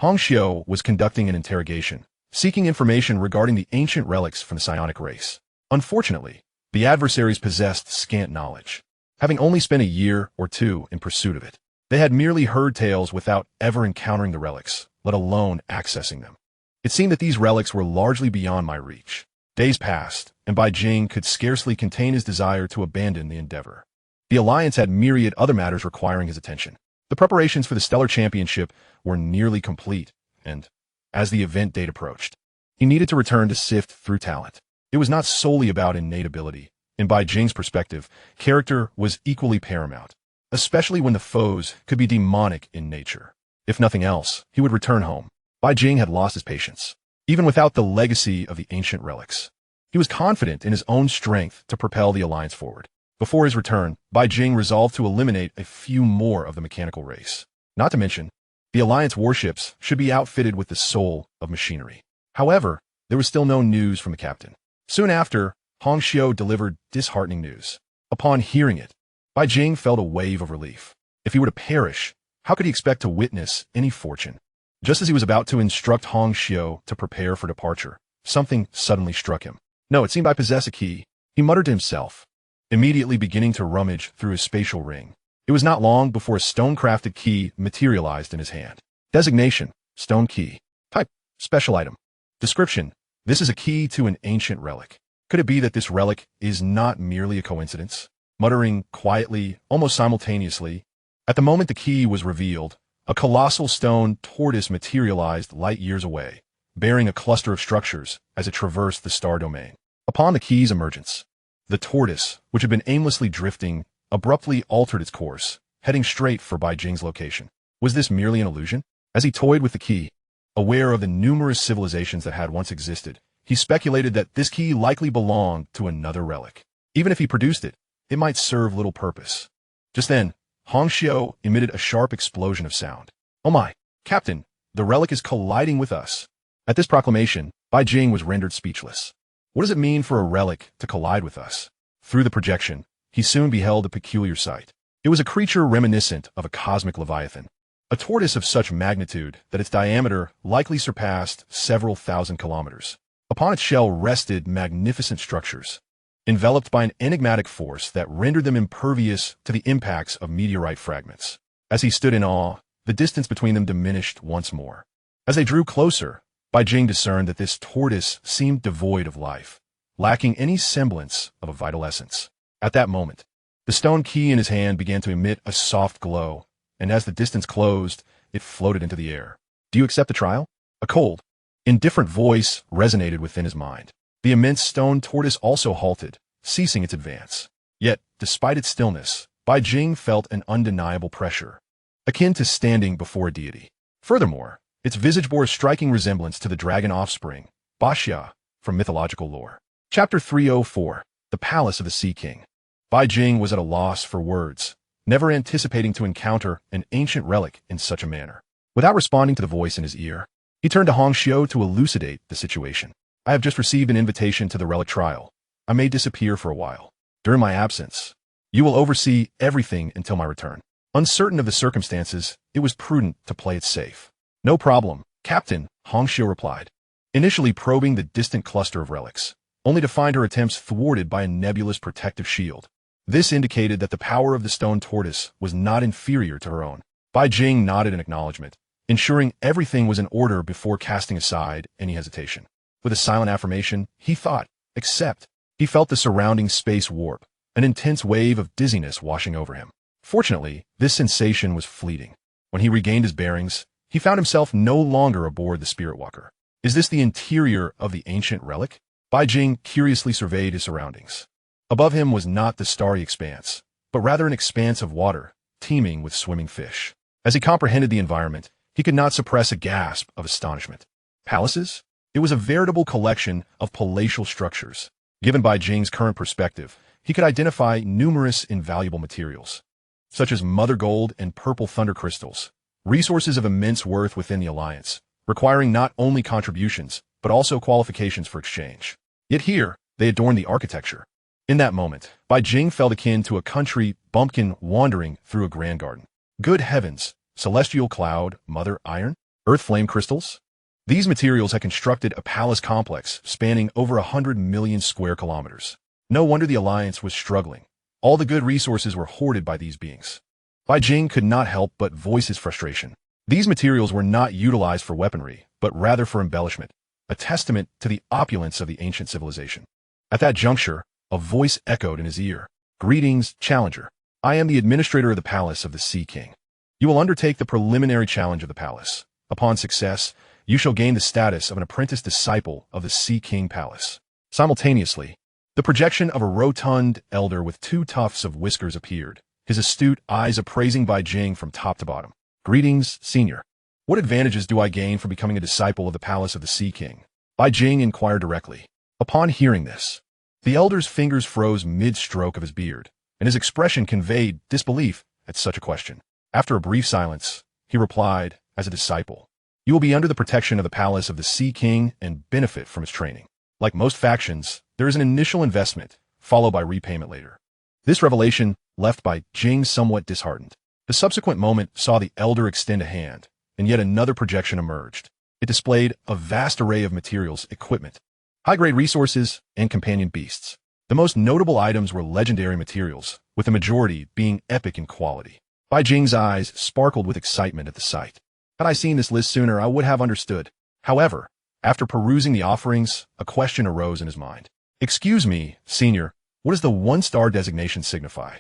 Hongxiu was conducting an interrogation, seeking information regarding the ancient relics from the psionic race. Unfortunately, the adversaries possessed scant knowledge, having only spent a year or two in pursuit of it. They had merely heard tales without ever encountering the relics, let alone accessing them. It seemed that these relics were largely beyond my reach. Days passed, and Bai Jing could scarcely contain his desire to abandon the endeavor. The Alliance had myriad other matters requiring his attention. The preparations for the Stellar Championship were nearly complete, and, as the event date approached, he needed to return to sift through talent. It was not solely about innate ability. In Bai Jing's perspective, character was equally paramount, especially when the foes could be demonic in nature. If nothing else, he would return home. Bai Jing had lost his patience. Even without the legacy of the ancient relics, he was confident in his own strength to propel the Alliance forward. Before his return, Bai Jing resolved to eliminate a few more of the mechanical race. Not to mention, the Alliance warships should be outfitted with the soul of machinery. However, there was still no news from the captain. Soon after, Hongxiu delivered disheartening news. Upon hearing it, Bai Jing felt a wave of relief. If he were to perish, how could he expect to witness any fortune? Just as he was about to instruct Hongxiu to prepare for departure, something suddenly struck him. No, it seemed I possess a key, he muttered to himself, immediately beginning to rummage through his spatial ring. It was not long before a stone-crafted key materialized in his hand. Designation: stone key. Type: special item. Description: this is a key to an ancient relic. Could it be that this relic is not merely a coincidence? Muttering quietly, almost simultaneously, at the moment the key was revealed, a colossal stone tortoise materialized light years away, bearing a cluster of structures as it traversed the star domain. Upon the key's emergence, the tortoise, which had been aimlessly drifting, abruptly altered its course, heading straight for Bai Jing's location. Was this merely an illusion? As he toyed with the key, aware of the numerous civilizations that had once existed, he speculated that this key likely belonged to another relic. Even if he produced it, it might serve little purpose. Just then, Hongxiu emitted a sharp explosion of sound. "Oh my, Captain, the relic is colliding with us." At this proclamation, Bai Jing was rendered speechless. What does it mean for a relic to collide with us? Through the projection, he soon beheld a peculiar sight. It was a creature reminiscent of a cosmic leviathan, a tortoise of such magnitude that its diameter likely surpassed several thousand kilometers. Upon its shell rested magnificent structures, enveloped by an enigmatic force that rendered them impervious to the impacts of meteorite fragments. As he stood in awe, the distance between them diminished once more. As they drew closer, Bai Jing discerned that this tortoise seemed devoid of life, lacking any semblance of a vital essence. At that moment, the stone key in his hand began to emit a soft glow, and as the distance closed, it floated into the air. "Do you accept the trial?" A cold, indifferent voice resonated within his mind. The immense stone tortoise also halted, ceasing its advance. Yet, despite its stillness, Bai Jing felt an undeniable pressure, akin to standing before a deity. Furthermore, its visage bore a striking resemblance to the dragon offspring, Baxia, from mythological lore. Chapter 304, The Palace of the Sea King. Bai Jing was at a loss for words, never anticipating to encounter an ancient relic in such a manner. Without responding to the voice in his ear, he turned to Hongxiu to elucidate the situation. "I have just received an invitation to the relic trial. I may disappear for a while. During my absence, you will oversee everything until my return." Uncertain of the circumstances, it was prudent to play it safe. "No problem, Captain," Hongxiu replied, initially probing the distant cluster of relics, only to find her attempts thwarted by a nebulous protective shield. This indicated that the power of the stone tortoise was not inferior to her own. Bai Jing nodded in acknowledgement, ensuring everything was in order before casting aside any hesitation. With a silent affirmation, he thought, except he felt the surrounding space warp, an intense wave of dizziness washing over him. Fortunately, this sensation was fleeting. When he regained his bearings, he found himself no longer aboard the Spirit Walker. Is this the interior of the ancient relic? Bai Jing curiously surveyed his surroundings. Above him was not the starry expanse, but rather an expanse of water, teeming with swimming fish. As he comprehended the environment, he could not suppress a gasp of astonishment. Palaces? It was a veritable collection of palatial structures. Given Bai Jing's current perspective, he could identify numerous invaluable materials, such as mother gold and purple thunder crystals, resources of immense worth within the alliance, requiring not only contributions, but also qualifications for exchange. Yet here, they adorned the architecture. In that moment, Bai Jing felt akin to a country bumpkin wandering through a grand garden. Good heavens, celestial cloud, mother iron, earth flame crystals? These materials had constructed a palace complex spanning over 100 million square kilometers. No wonder the alliance was struggling. All the good resources were hoarded by these beings. Bai Jing could not help but voice his frustration. These materials were not utilized for weaponry, but rather for embellishment, a testament to the opulence of the ancient civilization. At that juncture, a voice echoed in his ear. Greetings, Challenger. I am the administrator of the Palace of the Sea King. You will undertake the preliminary challenge of the palace. Upon success, you shall gain the status of an apprentice disciple of the Sea King Palace. Simultaneously, the projection of a rotund elder with 2 tufts of whiskers appeared, his astute eyes appraising Bai Jing from top to bottom. Greetings, Senior. What advantages do I gain for becoming a disciple of the Palace of the Sea King? Bai Jing inquired directly. Upon hearing this, the elder's fingers froze mid-stroke of his beard, and his expression conveyed disbelief at such a question. After a brief silence, he replied, as a disciple, you will be under the protection of the Palace of the Sea King and benefit from his training. Like most factions, there is an initial investment, followed by repayment later. This revelation left Bai Jing somewhat disheartened. The subsequent moment saw the elder extend a hand, and yet another projection emerged. It displayed a vast array of materials, equipment, high-grade resources, and companion beasts. The most notable items were legendary materials, with the majority being epic in quality. Bai Jing's eyes sparkled with excitement at the sight. Had I seen this list sooner, I would have understood. However, after perusing the offerings, a question arose in his mind. Excuse me, Senior, what does the 1-star designation signify?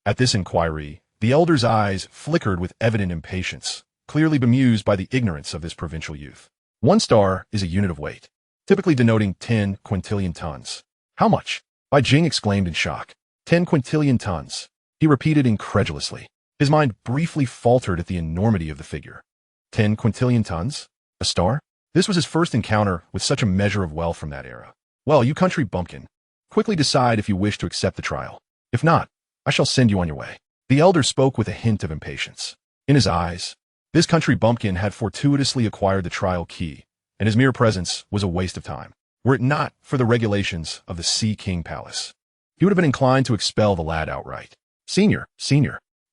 At this inquiry, the elder's eyes flickered with evident impatience, clearly bemused by the ignorance of this provincial youth. 1 star is a unit of weight, typically denoting 10 quintillion tons. How much? Bai Jing exclaimed in shock. 10 quintillion tons. He repeated incredulously. His mind briefly faltered at the enormity of the figure. 10 quintillion tons? A star? This was his first encounter with such a measure of wealth from that era. Well, you country bumpkin, quickly decide if you wish to accept the trial. If not, I shall send you on your way. The elder spoke with a hint of impatience. In his eyes, this country bumpkin had fortuitously acquired the trial key, and his mere presence was a waste of time. Were it not for the regulations of the Sea King Palace, he would have been inclined to expel the lad outright. Senior,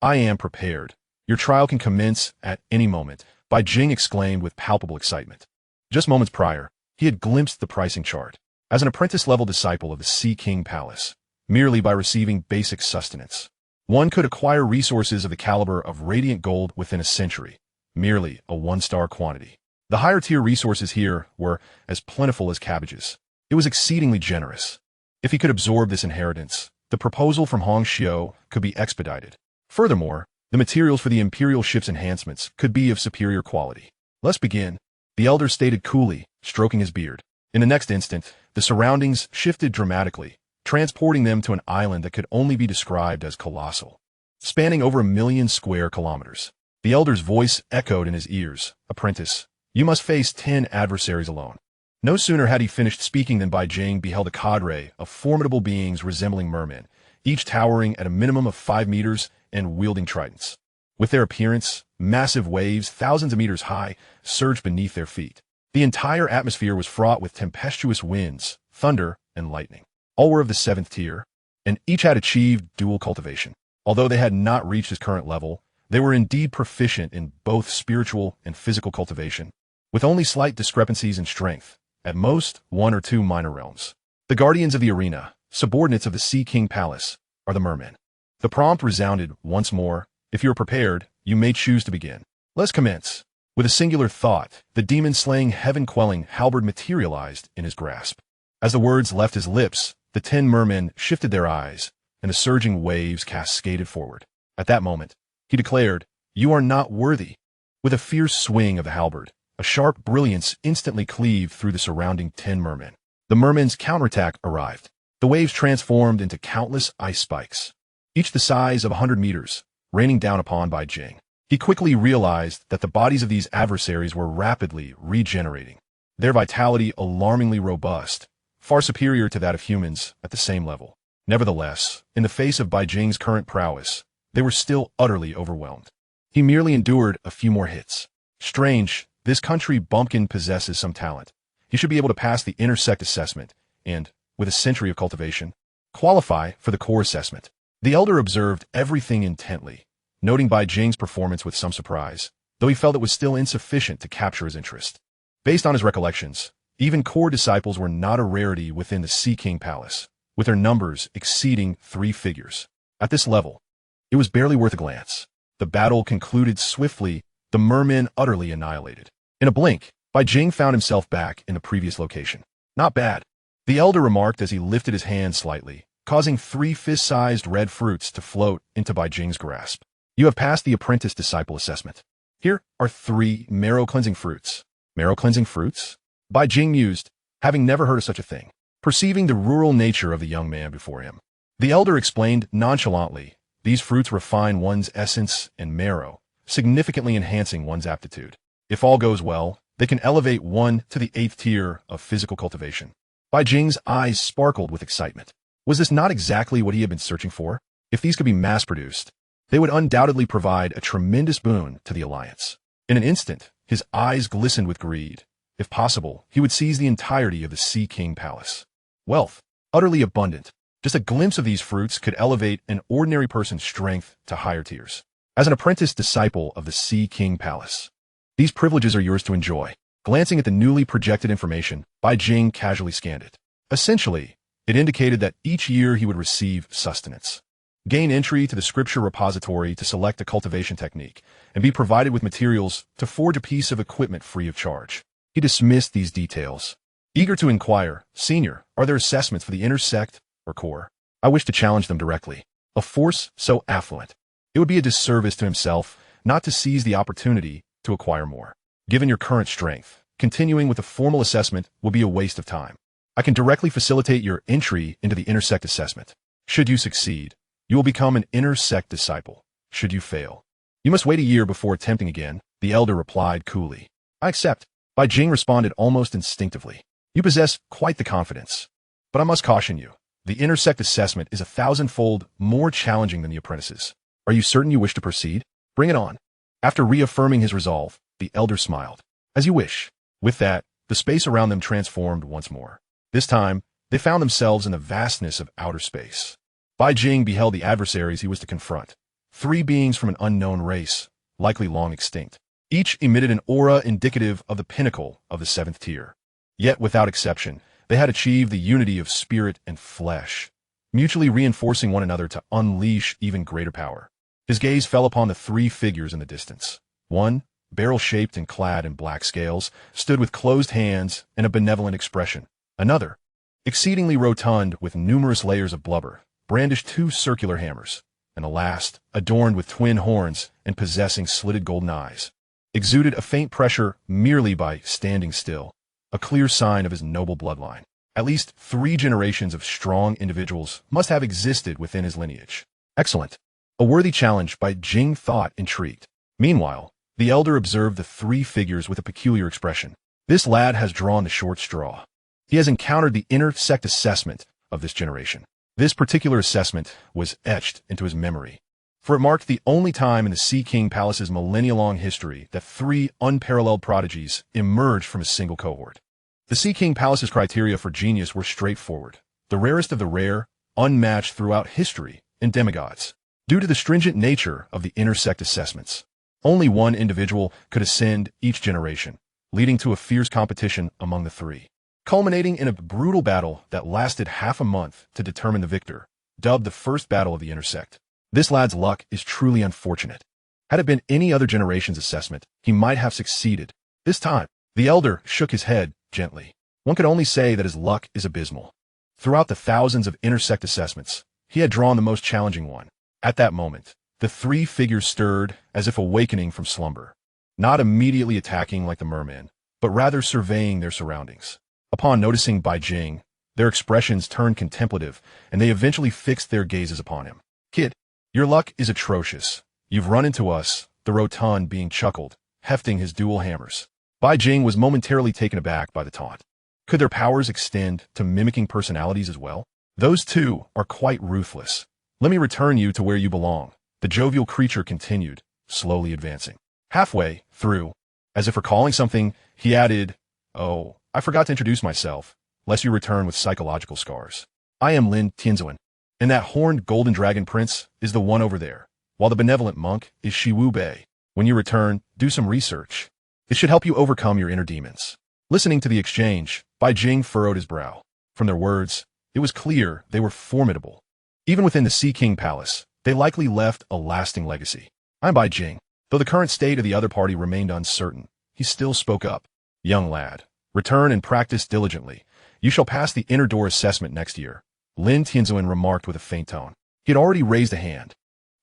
I am prepared. Your trial can commence at any moment, Bai Jing exclaimed with palpable excitement. Just moments prior, he had glimpsed the pricing chart. As an apprentice-level disciple of the Sea King Palace, merely by receiving basic sustenance, one could acquire resources of the caliber of radiant gold within a century, merely a 1-star quantity. The higher-tier resources here were as plentiful as cabbages. It was exceedingly generous. If he could absorb this inheritance, the proposal from Hong Xiu could be expedited. Furthermore, the materials for the Imperial ship's enhancements could be of superior quality. Let's begin, the elder stated coolly, stroking his beard. In the next instant, the surroundings shifted dramatically, transporting them to an island that could only be described as colossal, spanning over 1 million square kilometers. The elder's voice echoed in his ears. Apprentice, you must face 10 adversaries alone. No sooner had he finished speaking than Bai Jing beheld a cadre of formidable beings resembling mermen, each towering at a minimum of 5 meters and wielding tridents. With their appearance, massive waves, thousands of meters high, surged beneath their feet. The entire atmosphere was fraught with tempestuous winds, thunder, and lightning. All were of the 7th tier, and each had achieved dual cultivation. Although they had not reached his current level, they were indeed proficient in both spiritual and physical cultivation, with only slight discrepancies in strength, at most 1 or 2 minor realms. The guardians of the arena, subordinates of the Sea King Palace, are the mermen. The prompt resounded once more. If you are prepared, you may choose to begin. Let's commence. With a singular thought, the demon-slaying, heaven-quelling halberd materialized in his grasp. As the words left his lips, the 10 mermen shifted their eyes, and the surging waves cascaded forward. At that moment, he declared, "You are not worthy." With a fierce swing of the halberd, a sharp brilliance instantly cleaved through the surrounding 10 mermen. The mermen's counterattack arrived. The waves transformed into countless ice spikes, each the size of 100 meters, raining down upon Bai Jing. He quickly realized that the bodies of these adversaries were rapidly regenerating, their vitality alarmingly robust, far superior to that of humans at the same level. Nevertheless, in the face of Bai Jing's current prowess, they were still utterly overwhelmed. He merely endured a few more hits. Strange, this country bumpkin possesses some talent. He should be able to pass the intersect assessment and, with a century of cultivation, qualify for the core assessment. The elder observed everything intently, noting Bai Jing's performance with some surprise, though he felt it was still insufficient to capture his interest. Based on his recollections, even core disciples were not a rarity within the Sea King Palace, with their numbers exceeding 3 figures. At this level, it was barely worth a glance. The battle concluded swiftly, the mermen utterly annihilated. In a blink, Bai Jing found himself back in the previous location. Not bad, the elder remarked as he lifted his hand slightly, causing 3 fist-sized red fruits to float into Bai Jing's grasp. You have passed the apprentice-disciple assessment. Here are 3 marrow-cleansing fruits. Marrow-cleansing fruits? Bai Jing mused, having never heard of such a thing. Perceiving the rural nature of the young man before him, the elder explained nonchalantly, these fruits refine one's essence and marrow, significantly enhancing one's aptitude. If all goes well, they can elevate one to the 8th tier of physical cultivation. Bai Jing's eyes sparkled with excitement. Was this not exactly what he had been searching for? If these could be mass-produced, they would undoubtedly provide a tremendous boon to the Alliance. In an instant, his eyes glistened with greed. If possible, he would seize the entirety of the Sea King Palace. Wealth, utterly abundant. Just a glimpse of these fruits could elevate an ordinary person's strength to higher tiers. As an apprentice disciple of the Sea King Palace, these privileges are yours to enjoy. Glancing at the newly projected information, Bai Jing casually scanned it. Essentially, it indicated that each year he would receive sustenance, gain entry to the scripture repository to select a cultivation technique, and be provided with materials to forge a piece of equipment free of charge. He dismissed these details, eager to inquire, "Senior, are there assessments for the intersect or core? I wish to challenge them directly." A force so affluent, it would be a disservice to himself not to seize the opportunity to acquire more. Given your current strength, continuing with a formal assessment will be a waste of time. I can directly facilitate your entry into the intersect assessment. Should you succeed, you will become an intersect disciple. Should you fail, you must wait a year before attempting again, the elder replied coolly. I accept. Bai Jing responded almost instinctively. You possess quite the confidence. But I must caution you, the intersect assessment is 1,000-fold more challenging than the apprentices. Are you certain you wish to proceed? Bring it on. After reaffirming his resolve, the elder smiled. As you wish. With that, the space around them transformed once more. This time, they found themselves in the vastness of outer space. Bai Jing beheld the adversaries he was to confront. 3 beings from an unknown race, likely long extinct. Each emitted an aura indicative of the pinnacle of the 7th tier. Yet, without exception, they had achieved the unity of spirit and flesh, mutually reinforcing one another to unleash even greater power. His gaze fell upon the 3 figures in the distance. One, barrel-shaped and clad in black scales, stood with closed hands and a benevolent expression. Another, exceedingly rotund with numerous layers of blubber, brandished 2 circular hammers. And the last, adorned with twin horns and possessing slitted golden eyes, exuded a faint pressure merely by standing still, a clear sign of his noble bloodline. At least 3 generations of strong individuals must have existed within his lineage. Excellent. A worthy challenge, Bai Jing thought, intrigued. Meanwhile, the elder observed the 3 figures with a peculiar expression. This lad has drawn the short straw. He has encountered the intersect assessment of this generation. This particular assessment was etched into his memory, for it marked the only time in the Sea King Palace's millennia-long history that 3 unparalleled prodigies emerged from a single cohort. The Sea King Palace's criteria for genius were straightforward, the rarest of the rare, unmatched throughout history, and demigods. Due to the stringent nature of the intersect assessments, only one individual could ascend each generation, leading to a fierce competition among the 3, culminating in a brutal battle that lasted half a month to determine the victor, dubbed the First Battle of the Intersect. This lad's luck is truly unfortunate. Had it been any other generation's assessment, he might have succeeded. This time, the elder shook his head gently. One could only say that his luck is abysmal. Throughout the thousands of intersect assessments, he had drawn the most challenging one. At that moment, the three figures stirred as if awakening from slumber, not immediately attacking like the merman, but rather surveying their surroundings. Upon noticing Bai Jing, their expressions turned contemplative, and they eventually fixed their gazes upon him. "Kid, your luck is atrocious. You've run into us," the rotund being chuckled, hefting his dual hammers. Bai Jing was momentarily taken aback by the taunt. Could their powers extend to mimicking personalities as well? "Those two are quite ruthless. Let me return you to where you belong," the jovial creature continued, slowly advancing. Halfway through, as if recalling something, he added, "Oh, I forgot to introduce myself, lest you return with psychological scars. I am Lin Tianzuan, and that horned golden dragon prince is the one over there, while the benevolent monk is Shiwu Bei. When you return, do some research. It should help you overcome your inner demons." Listening to the exchange, Bai Jing furrowed his brow. From their words, it was clear they were formidable. Even within the Sea King Palace, they likely left a lasting legacy. "I'm Bai Jing." Though the current state of the other party remained uncertain, he still spoke up. "Young lad, return and practice diligently. You shall pass the inner door assessment next year," Lin Tianzuan remarked with a faint tone. He had already raised a hand,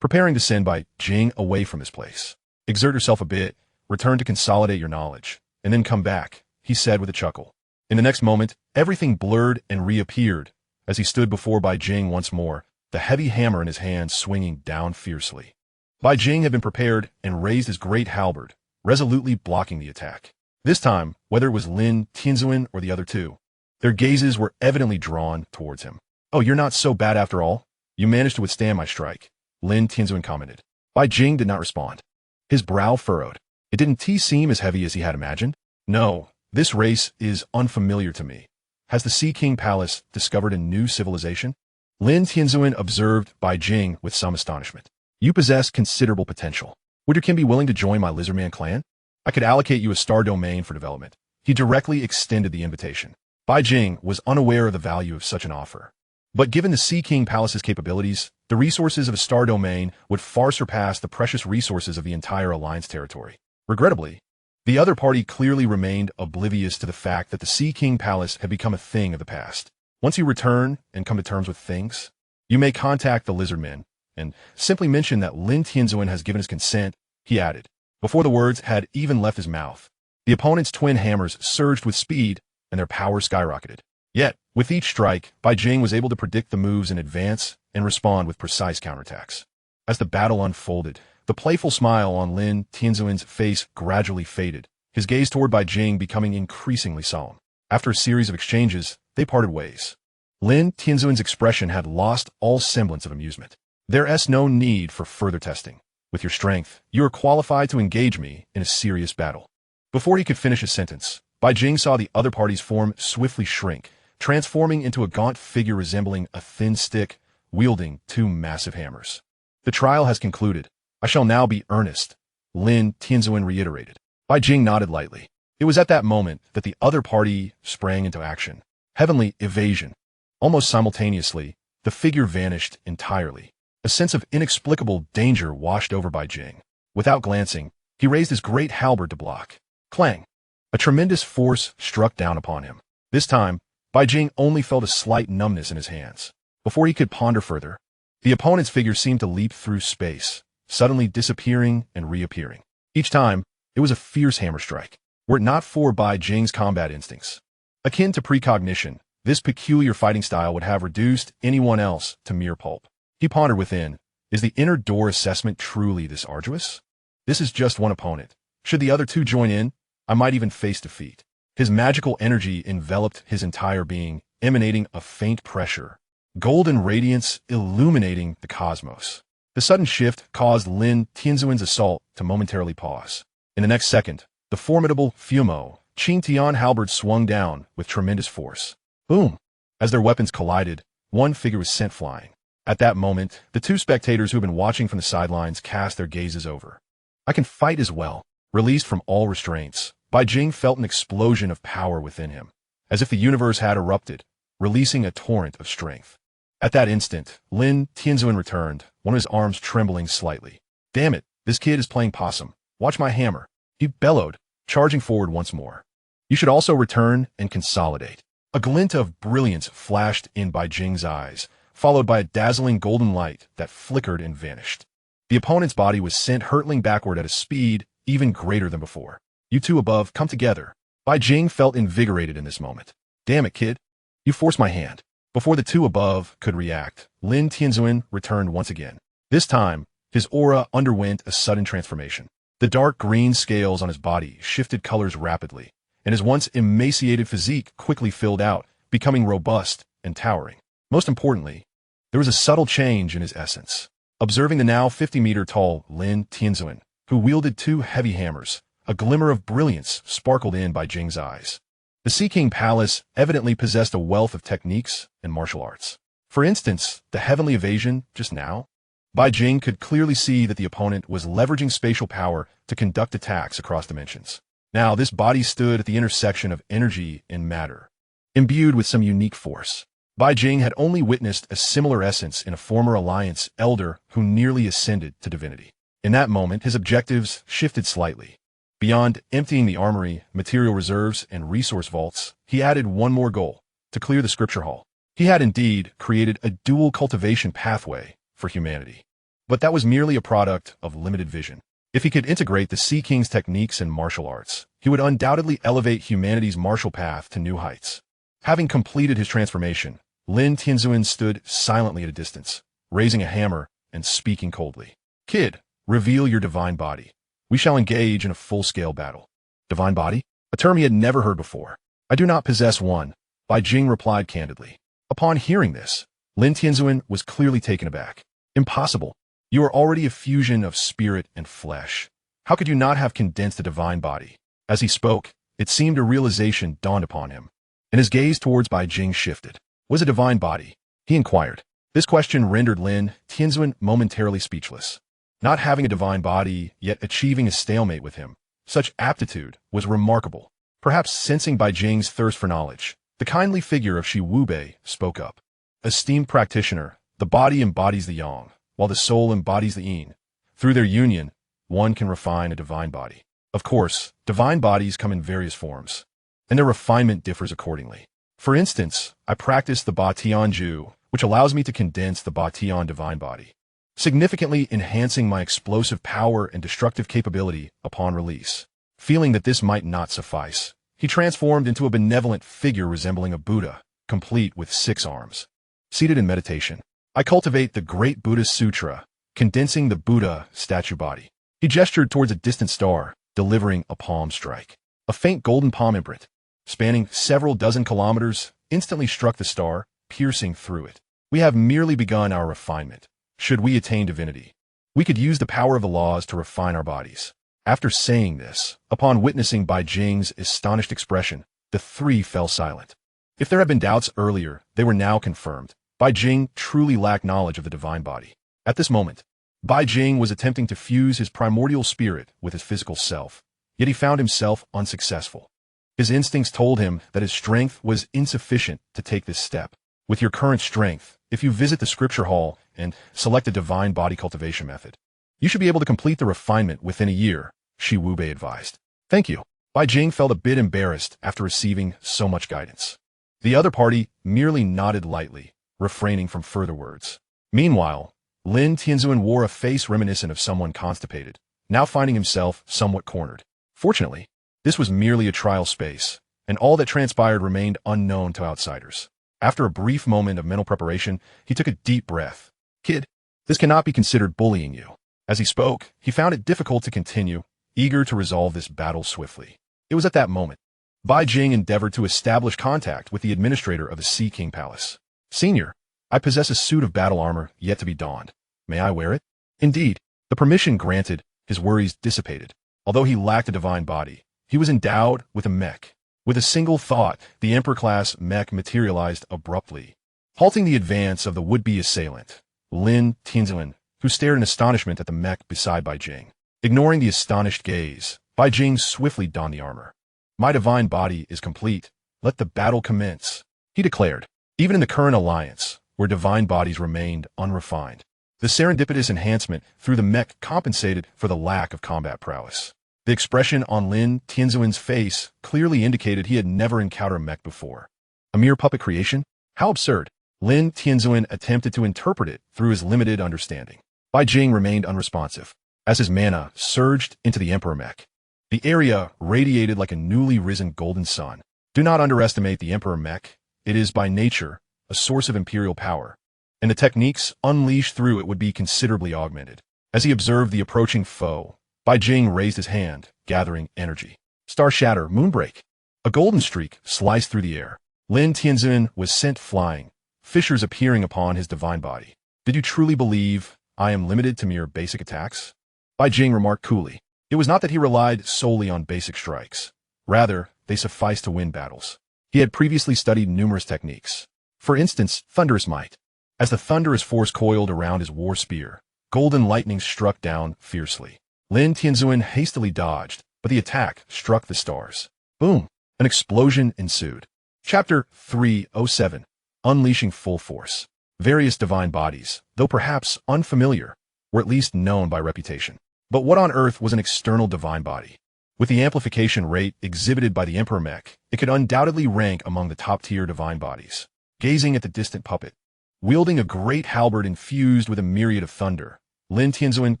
preparing to send Bai Jing away from this place. "Exert yourself a bit, return to consolidate your knowledge, and then come back," he said with a chuckle. In the next moment, everything blurred and reappeared as he stood before Bai Jing once more, the heavy hammer in his hand swinging down fiercely. Bai Jing had been prepared and raised his great halberd, resolutely blocking the attack. This time, whether it was Lin Tianzuan or the other two, their gazes were evidently drawn towards him. "Oh, you're not so bad after all. You managed to withstand my strike," Lin Tianzuan commented. Bai Jing did not respond. His brow furrowed. It didn't seem as heavy as he had imagined. "No, this race is unfamiliar to me. Has the Sea King Palace discovered a new civilization?" Lin Tianzuan observed Bai Jing with some astonishment. "You possess considerable potential. Would your kin be willing to join my Lizardman clan? I could allocate you a star domain for development." He directly extended the invitation. Bai Jing was unaware of the value of such an offer. But given the Sea King Palace's capabilities, the resources of a star domain would far surpass the precious resources of the entire Alliance territory. Regrettably, the other party clearly remained oblivious to the fact that the Sea King Palace had become a thing of the past. "Once you return and come to terms with things, you may contact the Lizardmen, and simply mention that Lin Tianzuan has given his consent," he added. Before the words had even left his mouth, the opponent's twin hammers surged with speed, and their power skyrocketed. Yet, with each strike, Bai Jing was able to predict the moves in advance and respond with precise counterattacks. As the battle unfolded, the playful smile on Lin Tianzuan's face gradually faded, his gaze toward Bai Jing becoming increasingly solemn. After a series of exchanges, they parted ways. Lin Tianzuan's expression had lost all semblance of amusement. "There's no need for further testing. With your strength, you are qualified to engage me in a serious battle." Before he could finish his sentence, Bai Jing saw the other party's form swiftly shrink, transforming into a gaunt figure resembling a thin stick, wielding two massive hammers. "The trial has concluded. I shall now be earnest," Lin Tianzuan reiterated. Bai Jing nodded lightly. It was at that moment that the other party sprang into action. Heavenly evasion. Almost simultaneously, the figure vanished entirely. A sense of inexplicable danger washed over Bai Jing. Without glancing, he raised his great halberd to block. Clang! A tremendous force struck down upon him. This time, Bai Jing only felt a slight numbness in his hands. Before he could ponder further, the opponent's figure seemed to leap through space, suddenly disappearing and reappearing. Each time, it was a fierce hammer strike. Were it not for Bai Jing's combat instincts, akin to precognition, this peculiar fighting style would have reduced anyone else to mere pulp. He pondered within, is the inner door assessment truly this arduous? This is just one opponent. Should the other two join in, I might even face defeat. His magical energy enveloped his entire being, emanating a faint pressure, golden radiance illuminating the cosmos. The sudden shift caused Lin Tianzuan's assault to momentarily pause. In the next second, the formidable Fumo Qing Tian halberd swung down with tremendous force. Boom! As their weapons collided, one figure was sent flying. At that moment, the two spectators who had been watching from the sidelines cast their gazes over. "I can fight as well." Released from all restraints, Bai Jing felt an explosion of power within him, as if the universe had erupted, releasing a torrent of strength. At that instant, Lin Tianzuan returned, one of his arms trembling slightly. "Damn it, this kid is playing possum. Watch my hammer," he bellowed, charging forward once more. "You should also return and consolidate." A glint of brilliance flashed in Bai Jing's eyes, followed by a dazzling golden light that flickered and vanished. The opponent's body was sent hurtling backward at a speed even greater than before. You two above, come together. Bai Jing felt invigorated in this moment. Damn it, kid. You forced my hand. Before the two above could react, Lin Tianzuan returned once again. This time, his aura underwent a sudden transformation. The dark green scales on his body shifted colors rapidly, and his once emaciated physique quickly filled out, becoming robust and towering. Most importantly, there was a subtle change in his essence. Observing the now 50-meter-tall Lin Tianzuan, who wielded two heavy hammers, a glimmer of brilliance sparkled in Bai Jing's eyes. The Sea King Palace evidently possessed a wealth of techniques and martial arts. For instance, the heavenly evasion just now. Bai Jing could clearly see that the opponent was leveraging spatial power to conduct attacks across dimensions. Now, this body stood at the intersection of energy and matter, imbued with some unique force. Bai Jing had only witnessed a similar essence in a former alliance elder who nearly ascended to divinity. In that moment, his objectives shifted slightly. Beyond emptying the armory, material reserves, and resource vaults, he added one more goal: to clear the scripture hall. He had indeed created a dual cultivation pathway for humanity. But that was merely a product of limited vision. If he could integrate the Sea King's techniques and martial arts, he would undoubtedly elevate humanity's martial path to new heights. Having completed his transformation, Lin Tianzuan stood silently at a distance, raising a hammer and speaking coldly. Kid, reveal your divine body. We shall engage in a full-scale battle. Divine body? A term he had never heard before. I do not possess one, Bai Jing replied candidly. Upon hearing this, Lin Tianzuan was clearly taken aback. Impossible. You are already a fusion of spirit and flesh. How could you not have condensed a divine body? As he spoke, it seemed a realization dawned upon him, and his gaze towards Bai Jing shifted. Was a divine body? He inquired. This question rendered Lin Tianzuan momentarily speechless. Not having a divine body, yet achieving a stalemate with him, such aptitude was remarkable. Perhaps sensing Bai Jing's thirst for knowledge, the kindly figure of Shi Wubei spoke up. Esteemed practitioner, the body embodies the yang, while the soul embodies the yin. Through their union, one can refine a divine body. Of course, divine bodies come in various forms, and their refinement differs accordingly. For instance, I practice the Ba Tian Ju, which allows me to condense the Ba Tian divine body, significantly enhancing my explosive power and destructive capability upon release. Feeling that this might not suffice, he transformed into a benevolent figure resembling a Buddha, complete with 6 arms. Seated in meditation, I cultivate the Great Buddha Sutra, condensing the Buddha statue body. He gestured towards a distant star, delivering a palm strike. A faint golden palm imprint, spanning several dozen kilometers, instantly struck the star, piercing through it. We have merely begun our refinement. Should we attain divinity, we could use the power of the laws to refine our bodies. After saying this, upon witnessing Bai Jing's astonished expression, the three fell silent. If there had been doubts earlier, they were now confirmed. Bai Jing truly lacked knowledge of the divine body. At this moment, Bai Jing was attempting to fuse his primordial spirit with his physical self, yet he found himself unsuccessful. His instincts told him that his strength was insufficient to take this step. With your current strength, if you visit the scripture hall and select a divine body cultivation method, you should be able to complete the refinement within a year, Shi Wubei advised. Thank you. Bai Jing felt a bit embarrassed after receiving so much guidance. The other party merely nodded lightly, refraining from further words. Meanwhile, Lin Tianzuan wore a face reminiscent of someone constipated, now finding himself somewhat cornered. Fortunately, this was merely a trial space, and all that transpired remained unknown to outsiders. After a brief moment of mental preparation, he took a deep breath. Kid, this cannot be considered bullying you. As he spoke, he found it difficult to continue, eager to resolve this battle swiftly. It was at that moment Bai Jing endeavored to establish contact with the administrator of the Sea King Palace. Senior, I possess a suit of battle armor yet to be donned. May I wear it? Indeed, the permission granted, his worries dissipated. Although he lacked a divine body, he was endowed with a mech. With a single thought, the Emperor-class mech materialized abruptly, halting the advance of the would-be assailant, Lin Tianzuan, who stared in astonishment at the mech beside Bai Jing. Ignoring the astonished gaze, Bai Jing swiftly donned the armor. My divine body is complete. Let the battle commence, he declared. Even in the current alliance, where divine bodies remained unrefined, the serendipitous enhancement through the mech compensated for the lack of combat prowess. The expression on Lin Tianzuan's face clearly indicated he had never encountered a mech before. A mere puppet creation? How absurd! Lin Tianzuan attempted to interpret it through his limited understanding. Bai Jing remained unresponsive. As his mana surged into the Emperor mech, the area radiated like a newly risen golden sun. Do not underestimate the Emperor mech. It is by nature a source of imperial power, and the techniques unleashed through it would be considerably augmented. As he observed the approaching foe, Bai Jing raised his hand, gathering energy. Star Shatter, Moonbreak. A golden streak sliced through the air. Lin Tianzuan was sent flying, fissures appearing upon his divine body. Did you truly believe I am limited to mere basic attacks? Bai Jing remarked coolly. It was not that he relied solely on basic strikes. Rather, they sufficed to win battles. He had previously studied numerous techniques. For instance, Thunderous Might. As the thunderous force coiled around his war spear, golden lightning struck down fiercely. Lin Tianzuan hastily dodged, but the attack struck the stars. Boom! An explosion ensued. Chapter 307. Unleashing Full Force. Various divine bodies, though perhaps unfamiliar, were at least known by reputation. But what on earth was an external divine body? With the amplification rate exhibited by the Emperor mech, it could undoubtedly rank among the top-tier divine bodies. Gazing at the distant puppet, wielding a great halberd infused with a myriad of thunder, Lin Tianzuan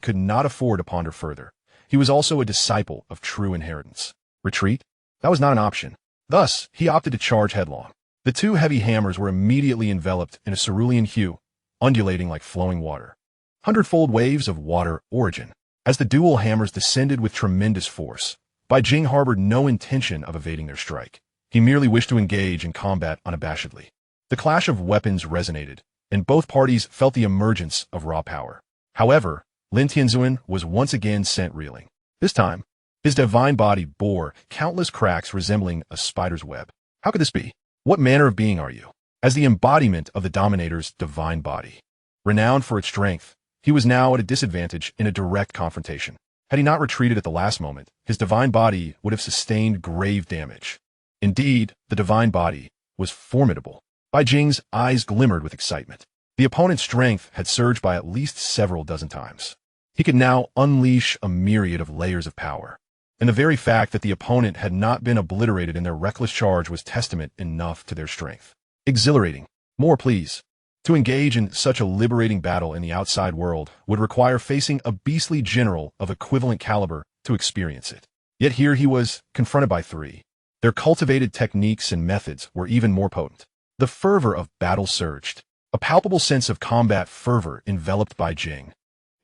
could not afford to ponder further. He was also a disciple of true inheritance. Retreat? That was not an option. Thus, he opted to charge headlong. The two heavy hammers were immediately enveloped in a cerulean hue, undulating like flowing water. Hundredfold waves of water origin. As the dual hammers descended with tremendous force, Bai Jing harbored no intention of evading their strike. He merely wished to engage in combat unabashedly. The clash of weapons resonated, and both parties felt the emergence of raw power. However, Lin Tianzuan was once again sent reeling. This time, his divine body bore countless cracks resembling a spider's web. How could this be? What manner of being are you? As the embodiment of the Dominator's divine body, renowned for its strength, he was now at a disadvantage in a direct confrontation. Had he not retreated at the last moment, his divine body would have sustained grave damage. Indeed, the divine body was formidable. Bai Jing's eyes glimmered with excitement. The opponent's strength had surged by at least several dozen times. He could now unleash a myriad of layers of power. And the very fact that the opponent had not been obliterated in their reckless charge was testament enough to their strength. Exhilarating. More, please. To engage in such a liberating battle in the outside world would require facing a beastly general of equivalent caliber to experience it. Yet here he was, confronted by three. Their cultivated techniques and methods were even more potent. The fervor of battle surged. A palpable sense of combat fervor enveloped Bai Jing,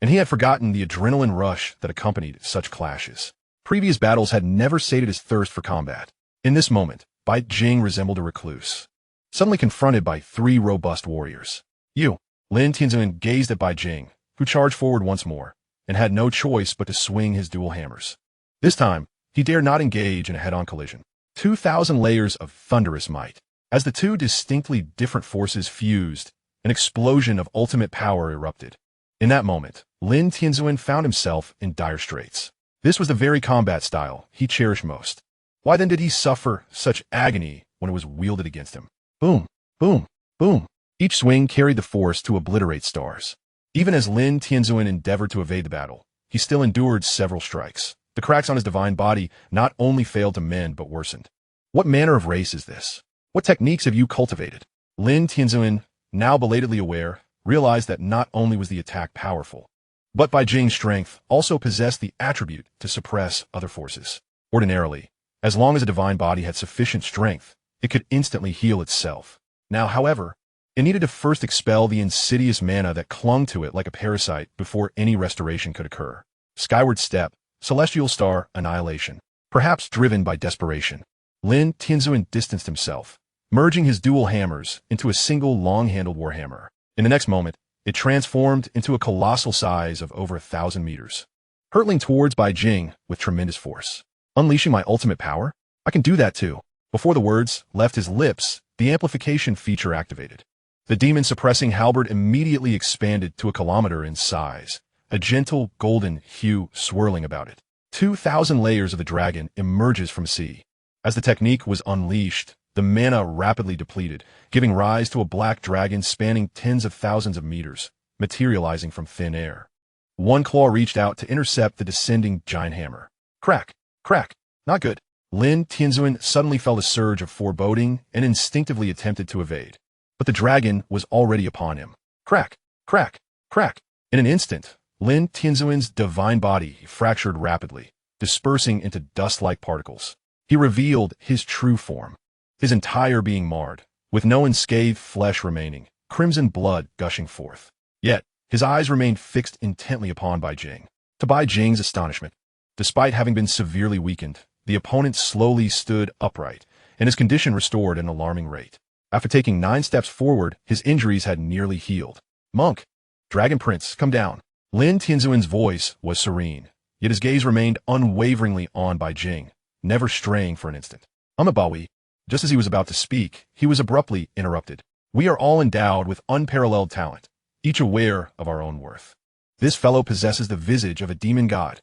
and he had forgotten the adrenaline rush that accompanied such clashes. Previous battles had never sated his thirst for combat. In this moment, Bai Jing resembled a recluse, suddenly confronted by three robust warriors. Lin Tianzuan gazed at Bai Jing, who charged forward once more, and had no choice but to swing his dual hammers. This time, he dared not engage in a head-on collision. 2,000 layers of thunderous might. As the two distinctly different forces fused, an explosion of ultimate power erupted. In that moment, Lin Tianzuan found himself in dire straits. This was the very combat style he cherished most. Why then did he suffer such agony when it was wielded against him? Boom, boom, boom. Each swing carried the force to obliterate stars. Even as Lin Tianzuan endeavored to evade the battle, he still endured several strikes. The cracks on his divine body not only failed to mend but worsened. What manner of race is this? What techniques have you cultivated? Lin Tianzuan, now belatedly aware, realized that not only was the attack powerful, but Bai Jing's strength also possessed the attribute to suppress other forces. Ordinarily, as long as a divine body had sufficient strength, it could instantly heal itself. Now, however, it needed to first expel the insidious mana that clung to it like a parasite before any restoration could occur. Skyward Step, Celestial Star, Annihilation. Perhaps driven by desperation, Lin Tianzuan distanced himself, merging his dual hammers into a single long-handled warhammer. In the next moment, it transformed into a colossal size of over 1,000 meters, hurtling towards Bai Jing with tremendous force. Unleashing my ultimate power? I can do that too. Before the words left his lips, the amplification feature activated. The demon-suppressing halberd immediately expanded to a kilometer in size, a gentle golden hue swirling about it. 2,000 layers of the dragon emerges from sea. As the technique was unleashed, the mana rapidly depleted, giving rise to a black dragon spanning tens of thousands of meters, materializing from thin air. One claw reached out to intercept the descending giant hammer. Crack! Crack! Not good. Lin Tianzuan suddenly felt a surge of foreboding and instinctively attempted to evade. but the dragon was already upon him. Crack, crack, crack. In an instant, Lin Tianzuan's divine body fractured rapidly, dispersing into dust-like particles. He revealed his true form, his entire being marred, with no unscathed flesh remaining, crimson blood gushing forth. Yet, his eyes remained fixed intently upon Bai Jing. To Bai Jing's astonishment, despite having been severely weakened, the opponent slowly stood upright, and his condition restored at an alarming rate. After taking 9 steps forward, his injuries had nearly healed. Monk, Dragon Prince, come down. Lin Tianzuan's voice was serene, yet his gaze remained unwaveringly on Bai Jing, never straying for an instant. Bawi. Just as he was about to speak, he was abruptly interrupted. We are all endowed with unparalleled talent, each aware of our own worth. This fellow possesses the visage of a demon god.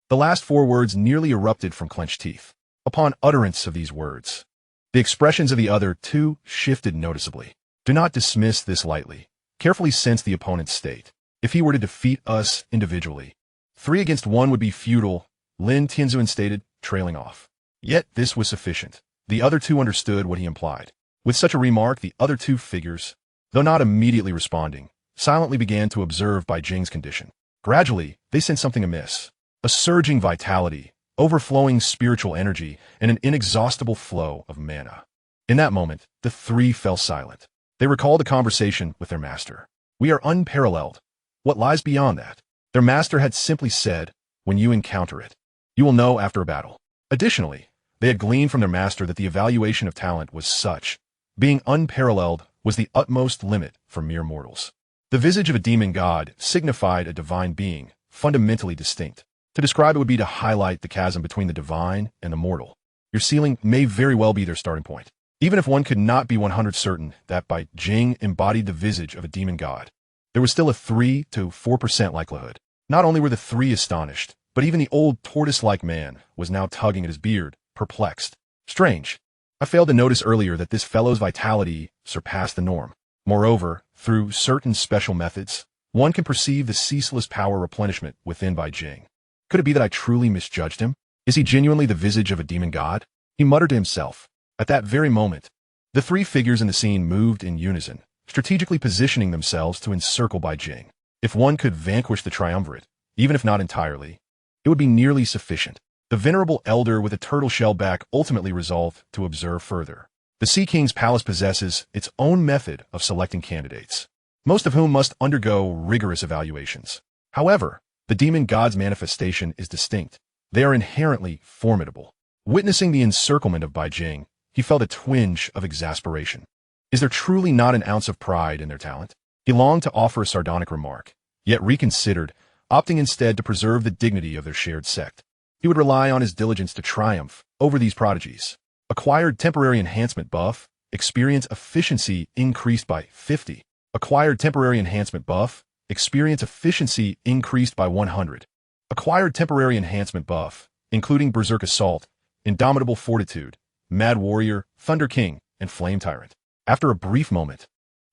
The last 4 words nearly erupted from clenched teeth. Upon utterance of these words, the expressions of the other 2 shifted noticeably. Do not dismiss this lightly. Carefully sense the opponent's state. If he were to defeat us individually, 3 against 1 would be futile, Lin Tianzuan stated, trailing off. Yet this was sufficient. The other 2 understood what he implied. With such a remark, the other 2 figures, though not immediately responding, silently began to observe Bai Jing's condition. Gradually, they sensed something amiss. A surging vitality, overflowing spiritual energy, and an inexhaustible flow of mana. In that moment, the 3 fell silent. They recalled a conversation with their master. We are unparalleled. What lies beyond that? Their master had simply said, when you encounter it, you will know after a battle. Additionally, they had gleaned from their master that the evaluation of talent was such. Being unparalleled was the utmost limit for mere mortals. The visage of a demon god signified a divine being, fundamentally distinct. To describe it would be to highlight the chasm between the divine and the mortal. Your ceiling may very well be their starting point. Even if one could not be 100% certain that Bai Jing embodied the visage of a demon god, there was still a 3 to 4% likelihood. Not only were the 3 astonished, but even the old tortoise-like man was now tugging at his beard, perplexed. Strange. I failed to notice earlier that this fellow's vitality surpassed the norm. Moreover, through certain special methods, one can perceive the ceaseless power replenishment within Bai Jing. Could it be that I truly misjudged him? Is he genuinely the visage of a demon god? He muttered to himself. At that very moment, the 3 figures in the scene moved in unison, strategically positioning themselves to encircle Bai Jing. If one could vanquish the triumvirate, even if not entirely, it would be nearly sufficient. The venerable elder with a turtle shell back ultimately resolved to observe further. The Sea King's palace possesses its own method of selecting candidates, most of whom must undergo rigorous evaluations. However, the demon god's manifestation is distinct. They are inherently formidable. Witnessing the encirclement of Bai Jing, he felt a twinge of exasperation. Is there truly not an ounce of pride in their talent? He longed to offer a sardonic remark, yet reconsidered, opting instead to preserve the dignity of their shared sect. He would rely on his diligence to triumph over these prodigies. Acquired temporary enhancement buff, experience efficiency increased by 50. Acquired temporary enhancement buff, experience efficiency increased by 100. Acquired temporary enhancement buff, including Berserk Assault, Indomitable Fortitude, Mad Warrior, Thunder King, and Flame Tyrant. After a brief moment,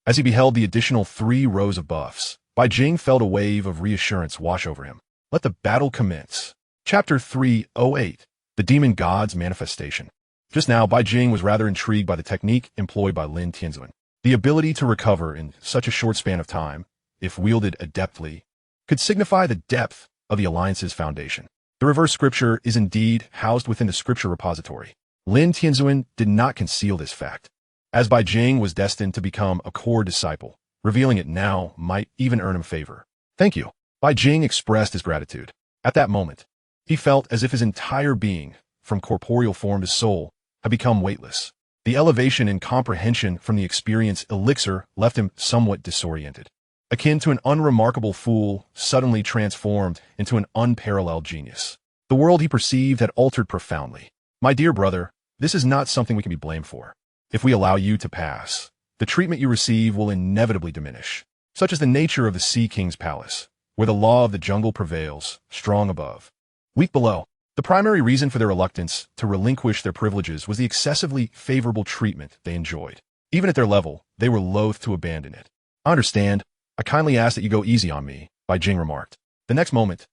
as he beheld the additional 3 rows of buffs, Bai Jing felt a wave of reassurance wash over him. Let the battle commence. Chapter 308, The Demon God's Manifestation. Just now, Bai Jing was rather intrigued by the technique employed by Lin Tianzuan. The ability to recover in such a short span of time, if wielded adeptly, could signify the depth of the Alliance's foundation. The reverse scripture is indeed housed within the scripture repository. Lin Tianzuan did not conceal this fact, as Bai Jing was destined to become a core disciple. Revealing it now might even earn him favor. Thank you. Bai Jing expressed his gratitude. At that moment, he felt as if his entire being, from corporeal form to soul, had become weightless. The elevation in comprehension from the experience elixir left him somewhat disoriented, akin to an unremarkable fool suddenly transformed into an unparalleled genius. The world he perceived had altered profoundly. My dear brother, this is not something we can be blamed for. If we allow you to pass, the treatment you receive will inevitably diminish. Such is the nature of the Sea King's palace, where the law of the jungle prevails, strong above, weak below. The primary reason for their reluctance to relinquish their privileges was the excessively favorable treatment they enjoyed. Even at their level, they were loath to abandon it. I understand. I kindly ask that you go easy on me, Bai Jing remarked. The next moment,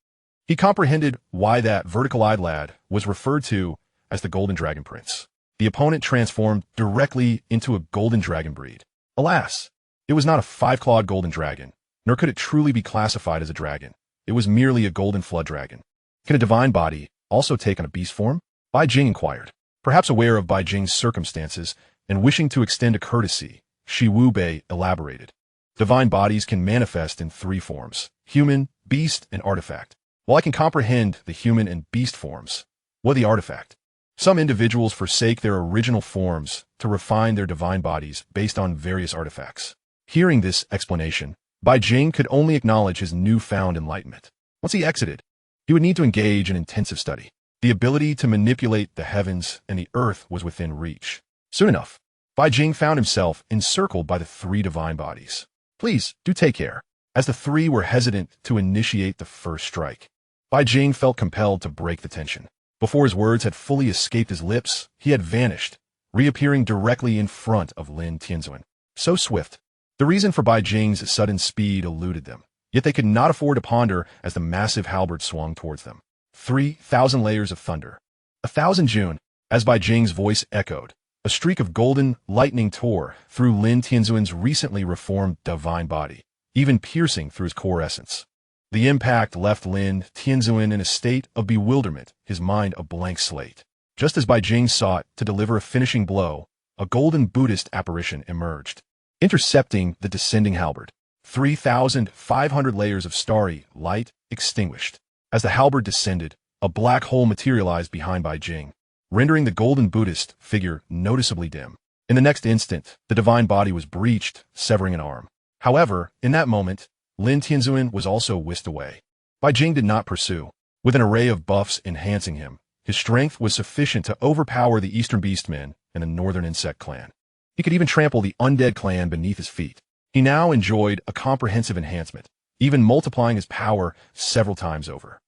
he comprehended why that vertical-eyed lad was referred to as the Golden Dragon Prince. The opponent transformed directly into a golden dragon breed. Alas, it was not a five-clawed golden dragon, nor could it truly be classified as a dragon. It was merely a golden flood dragon. Can a divine body also take on a beast form? Bai Jing inquired. Perhaps aware of Bai Jing's circumstances and wishing to extend a courtesy, Shi Wu Bei elaborated. Divine bodies can manifest in three forms: human, beast, and artifact. While I can comprehend the human and beast forms, what the artifact? Some individuals forsake their original forms to refine their divine bodies based on various artifacts. Hearing this explanation, Bai Jing could only acknowledge his newfound enlightenment. Once he exited, he would need to engage in intensive study. The ability to manipulate the heavens and the earth was within reach. Soon enough, Bai Jing found himself encircled by the three divine bodies. Please, do take care. As the three were hesitant to initiate the first strike, Bai Jing felt compelled to break the tension. Before his words had fully escaped his lips, he had vanished, reappearing directly in front of Lin Tianzuan. So swift. The reason for Bai Jing's sudden speed eluded them, yet they could not afford to ponder as the massive halberd swung towards them. 3,000 layers of thunder. 1,000 June. As Bai Jing's voice echoed, a streak of golden lightning tore through Lin Tianzuan's recently reformed divine body, even piercing through his core essence. The impact left Lin Tianzuan in a state of bewilderment, his mind a blank slate. Just as Bai Jing sought to deliver a finishing blow, a golden Buddhist apparition emerged, intercepting the descending halberd. 3,500 layers of starry light extinguished. As the halberd descended, a black hole materialized behind Bai Jing, rendering the golden Buddhist figure noticeably dim. In the next instant, the divine body was breached, severing an arm. However, in that moment, Lin Tianzuan was also whisked away. Bai Jing did not pursue. With an array of buffs enhancing him, his strength was sufficient to overpower the Eastern Beastmen and the Northern Insect clan. He could even trample the undead clan beneath his feet. He now enjoyed a comprehensive enhancement, even multiplying his power several times over.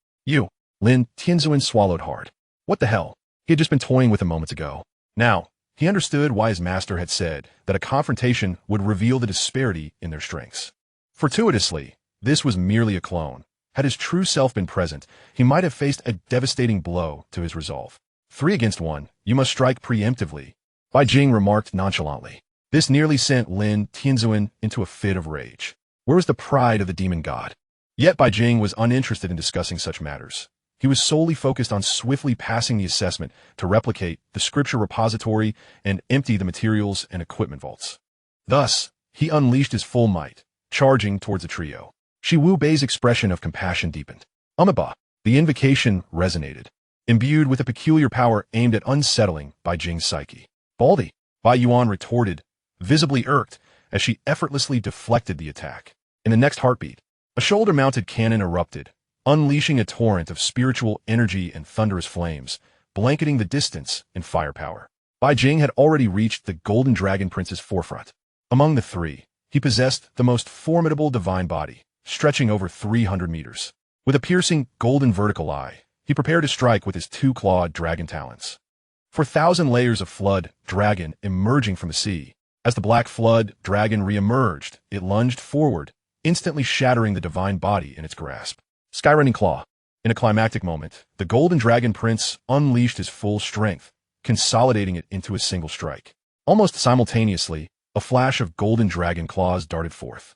Lin Tianzuan swallowed hard. What the hell? He had just been toying with him moments ago. Now, he understood why his master had said that a confrontation would reveal the disparity in their strengths. Fortuitously, this was merely a clone. Had his true self been present, he might have faced a devastating blow to his resolve. 3 against 1, you must strike preemptively, Bai Jing remarked nonchalantly. This nearly sent Lin Tianzuan into a fit of rage. Where was the pride of the demon god? Yet Bai Jing was uninterested in discussing such matters. He was solely focused on swiftly passing the assessment to replicate the scripture repository and empty the materials and equipment vaults. Thus, he unleashed his full might, charging towards the trio. Shi Wu Bei's expression of compassion deepened. Umaba, the invocation resonated, imbued with a peculiar power aimed at unsettling Bai Jing's psyche. Baldy, Bai Yuan retorted, visibly irked, as she effortlessly deflected the attack. In the next heartbeat, a shoulder-mounted cannon erupted, unleashing a torrent of spiritual energy and thunderous flames, blanketing the distance in firepower. Bai Jing had already reached the Golden Dragon Prince's forefront. Among the three, he possessed the most formidable divine body, stretching over 300 meters. With a piercing golden vertical eye, he prepared to strike with his 2-clawed dragon talons. 4,000 layers of flood dragon emerging from the sea. As the black flood dragon re-emerged, it lunged forward, instantly shattering the divine body in its grasp. Skyrunning claw. In a climactic moment, the Golden Dragon Prince unleashed his full strength, consolidating it into a single strike. Almost simultaneously, a flash of golden dragon claws darted forth.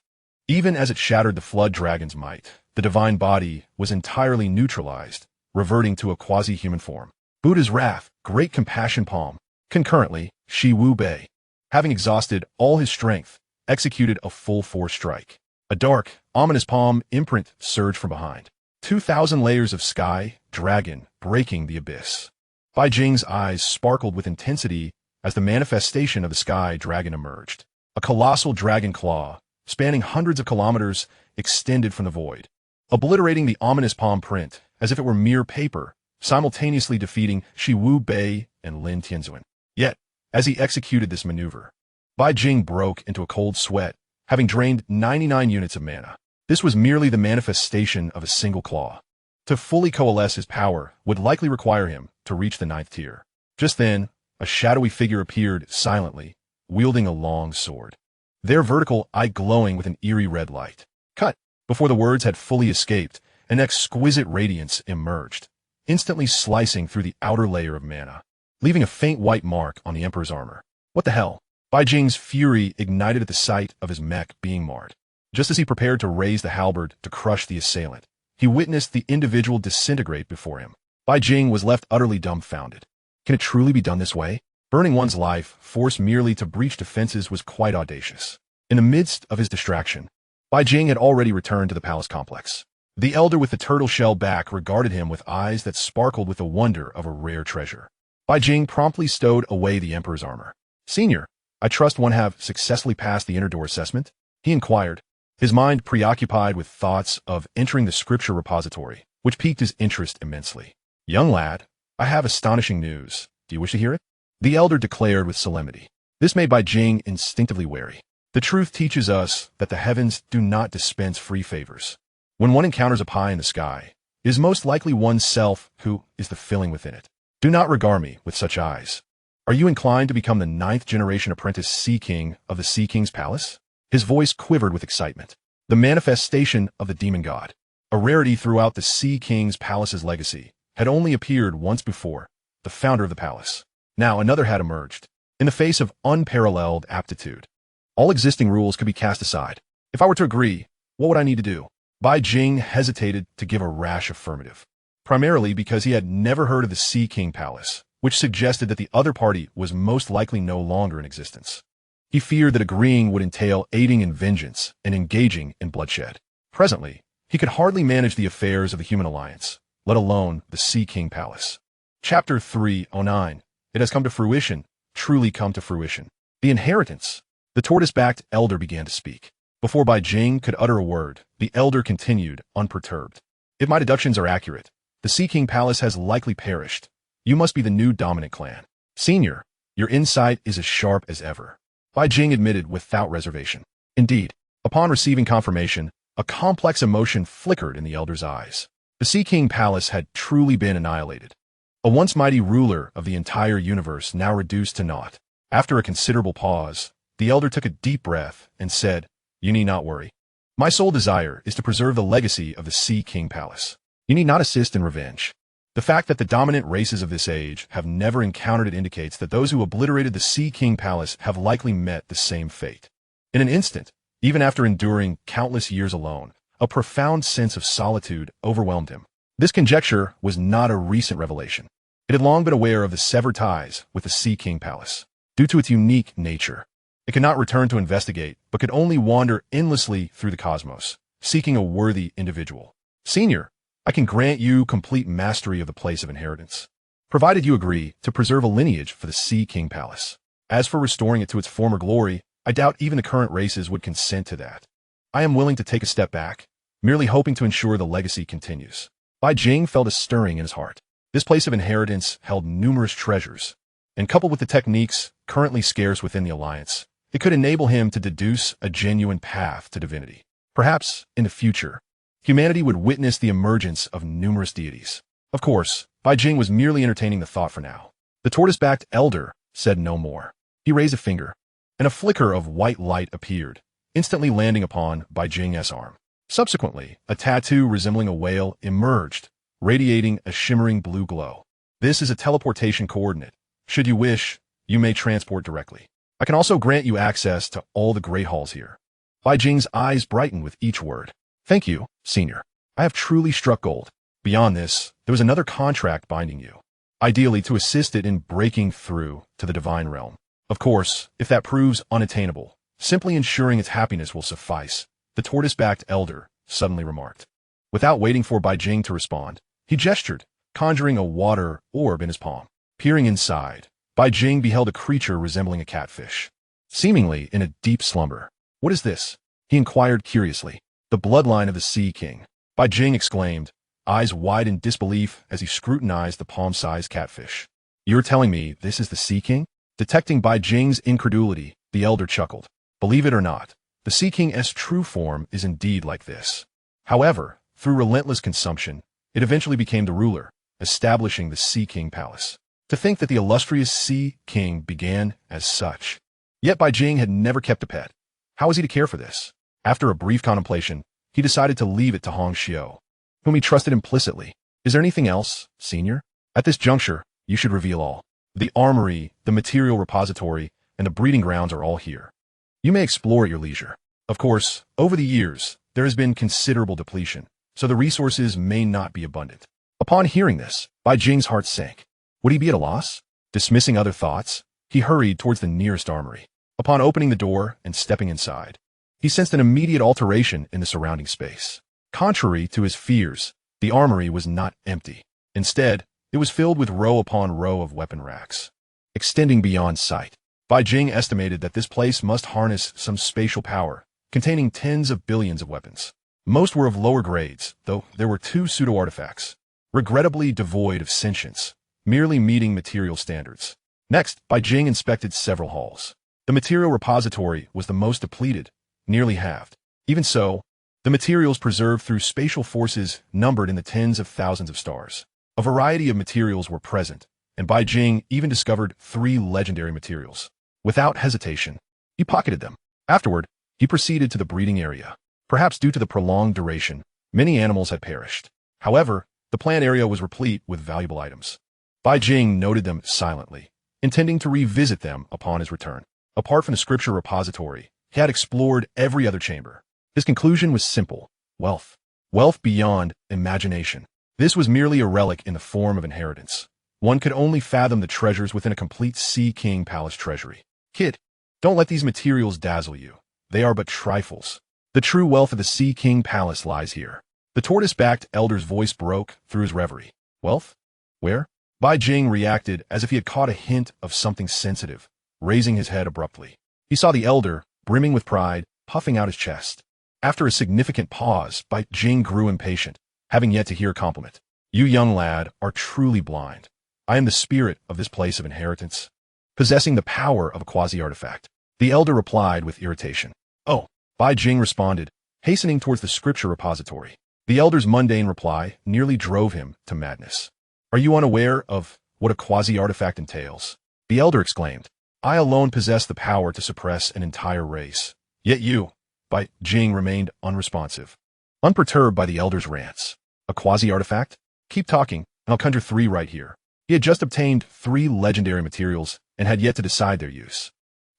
Even as it shattered the flood dragon's might, the divine body was entirely neutralized, reverting to a quasi-human form. Buddha's wrath, great compassion palm. Concurrently, Shi Wu Bei, having exhausted all his strength, executed a full-force strike. A dark, ominous palm imprint surged from behind. 2,000 layers of sky dragon breaking the abyss. Bai Jing's eyes sparkled with intensity as the manifestation of the sky dragon emerged. A colossal dragon claw, spanning hundreds of kilometers, extended from the void, obliterating the ominous palm print as if it were mere paper, simultaneously defeating Shi Wu Bei and Lin Tianzuan. Yet, as he executed this maneuver, Bai Jing broke into a cold sweat, having drained 99 units of mana. This was merely the manifestation of a single claw. To fully coalesce his power would likely require him to reach the 9th tier. Just then, a shadowy figure appeared silently, wielding a long sword, their vertical eye glowing with an eerie red light. Cut! Before the words had fully escaped, an exquisite radiance emerged, instantly slicing through the outer layer of mana, leaving a faint white mark on the Emperor's armor. What the hell? Bai Jing's fury ignited at the sight of his mech being marred. Just as he prepared to raise the halberd to crush the assailant, he witnessed the individual disintegrate before him. Bai Jing was left utterly dumbfounded. Can it truly be done this way? Burning one's life force merely to breach defenses was quite audacious. In the midst of his distraction, Bai Jing had already returned to the palace complex. The elder with the turtle shell back regarded him with eyes that sparkled with the wonder of a rare treasure. Bai Jing promptly stowed away the emperor's armor. "Senior, I trust one have successfully passed the inner door assessment?" he inquired, his mind preoccupied with thoughts of entering the scripture repository, which piqued his interest immensely. "Young lad, I have astonishing news. Do you wish to hear it?" the elder declared with solemnity. This made Bai Jing instinctively wary. The truth teaches us that the heavens do not dispense free favors. When one encounters a pie in the sky, it is most likely one's self who is the filling within it. Do not regard me with such eyes. Are you inclined to become the 9th-generation apprentice Sea King of the Sea King's palace? His voice quivered with excitement. The manifestation of the demon god, a rarity throughout the Sea King's palace's legacy, had only appeared once before, the founder of the palace. Now another had emerged. In the face of unparalleled aptitude, all existing rules could be cast aside. If I were to agree, what would I need to do? Bai Jing hesitated to give a rash affirmative, primarily because he had never heard of the Sea King Palace, which suggested that the other party was most likely no longer in existence. He feared that agreeing would entail aiding in vengeance and engaging in bloodshed. Presently, he could hardly manage the affairs of the human alliance, let alone the Sea King Palace. Chapter 309. It has come to fruition, truly come to fruition. The inheritance. The tortoise-backed elder began to speak. Before Bai Jing could utter a word, the elder continued, unperturbed. If my deductions are accurate, the Sea King Palace has likely perished. You must be the new dominant clan. Senior, your insight is as sharp as ever. Bai Jing admitted without reservation. Indeed, upon receiving confirmation, a complex emotion flickered in the elder's eyes. The Sea King Palace had truly been annihilated. A once mighty ruler of the entire universe now reduced to naught. After a considerable pause, the elder took a deep breath and said, "You need not worry. My sole desire is to preserve the legacy of the Sea King Palace. You need not assist in revenge. The fact that the dominant races of this age have never encountered it indicates that those who obliterated the Sea King Palace have likely met the same fate." In an instant, even after enduring countless years alone, a profound sense of solitude overwhelmed him. This conjecture was not a recent revelation. It had long been aware of the severed ties with the Sea King Palace. Due to its unique nature, it could not return to investigate, but could only wander endlessly through the cosmos, seeking a worthy individual. Senior, I can grant you complete mastery of the place of inheritance, provided you agree to preserve a lineage for the Sea King Palace. As for restoring it to its former glory, I doubt even the current races would consent to that. I am willing to take a step back, merely hoping to ensure the legacy continues. Bai Jing felt a stirring in his heart. This place of inheritance held numerous treasures, and coupled with the techniques currently scarce within the Alliance, it could enable him to deduce a genuine path to divinity. Perhaps, in the future, humanity would witness the emergence of numerous deities. Of course, Bai Jing was merely entertaining the thought for now. The tortoise-backed elder said no more. He raised a finger, and a flicker of white light appeared, instantly landing upon Bai Jing's arm. Subsequently, a tattoo resembling a whale emerged, radiating a shimmering blue glow. This is a teleportation coordinate. Should you wish, you may transport directly. I can also grant you access to all the great halls here. Bai Jing's eyes brightened with each word. Thank you, Senior. I have truly struck gold. Beyond this, there was another contract binding you, ideally to assist it in breaking through to the divine realm. Of course, if that proves unattainable, simply ensuring its happiness will suffice, the tortoise-backed elder suddenly remarked. Without waiting for Bai Jing to respond, he gestured, conjuring a water orb in his palm. Peering inside, Bai Jing beheld a creature resembling a catfish, seemingly in a deep slumber. What is this? He inquired curiously. The bloodline of the Sea King. Bai Jing exclaimed, eyes wide in disbelief as he scrutinized the palm-sized catfish. You're telling me this is the Sea King? Detecting Bai Jing's incredulity, the elder chuckled. Believe it or not, the Sea King's true form is indeed like this. However, through relentless consumption, it eventually became the ruler, establishing the Sea King Palace. To think that the illustrious Sea King began as such. Yet Bai Jing had never kept a pet. How was he to care for this? After a brief contemplation, he decided to leave it to Hong Xiu, whom he trusted implicitly. Is there anything else, Senior? At this juncture, you should reveal all. The armory, the material repository, and the breeding grounds are all here. You may explore at your leisure. Of course, over the years, there has been considerable depletion, so the resources may not be abundant. Upon hearing this, Bai Jing's heart sank. Would he be at a loss? Dismissing other thoughts, he hurried towards the nearest armory. Upon opening the door and stepping inside, he sensed an immediate alteration in the surrounding space. Contrary to his fears, the armory was not empty. Instead, it was filled with row upon row of weapon racks, extending beyond sight. Bai Jing estimated that this place must harness some spatial power, containing tens of billions of weapons. Most were of lower grades, though there were 2 pseudo-artifacts, regrettably devoid of sentience, merely meeting material standards. Next, Bai Jing inspected several halls. The material repository was the most depleted, nearly halved. Even so, the materials preserved through spatial forces numbered in the tens of thousands of stars. A variety of materials were present, and Bai Jing even discovered 3 legendary materials. Without hesitation, he pocketed them. Afterward, he proceeded to the breeding area. Perhaps due to the prolonged duration, many animals had perished. However, the plant area was replete with valuable items. Bai Jing noted them silently, intending to revisit them upon his return. Apart from the scripture repository, he had explored every other chamber. His conclusion was simple: wealth. Wealth beyond imagination. This was merely a relic in the form of inheritance. One could only fathom the treasures within a complete Sea King Palace treasury. Kid, don't let these materials dazzle you. They are but trifles. The true wealth of the Sea King Palace lies here. The tortoise-backed elder's voice broke through his reverie. Wealth? Where? Bai Jing reacted as if he had caught a hint of something sensitive, raising his head abruptly. He saw the elder, brimming with pride, puffing out his chest. After a significant pause, Bai Jing grew impatient, having yet to hear a compliment. You young lad are truly blind. I am the spirit of this place of inheritance, possessing the power of a quasi-artifact. The elder replied with irritation. Oh, Bai Jing responded, hastening towards the scripture repository. The elder's mundane reply nearly drove him to madness. Are you unaware of what a quasi-artifact entails? The elder exclaimed. I alone possess the power to suppress an entire race. Yet you, Bai Jing, remained unresponsive, unperturbed by the elder's rants. A quasi-artifact? Keep talking, and I'll conjure 3 right here. He had just obtained 3 legendary materials and had yet to decide their use.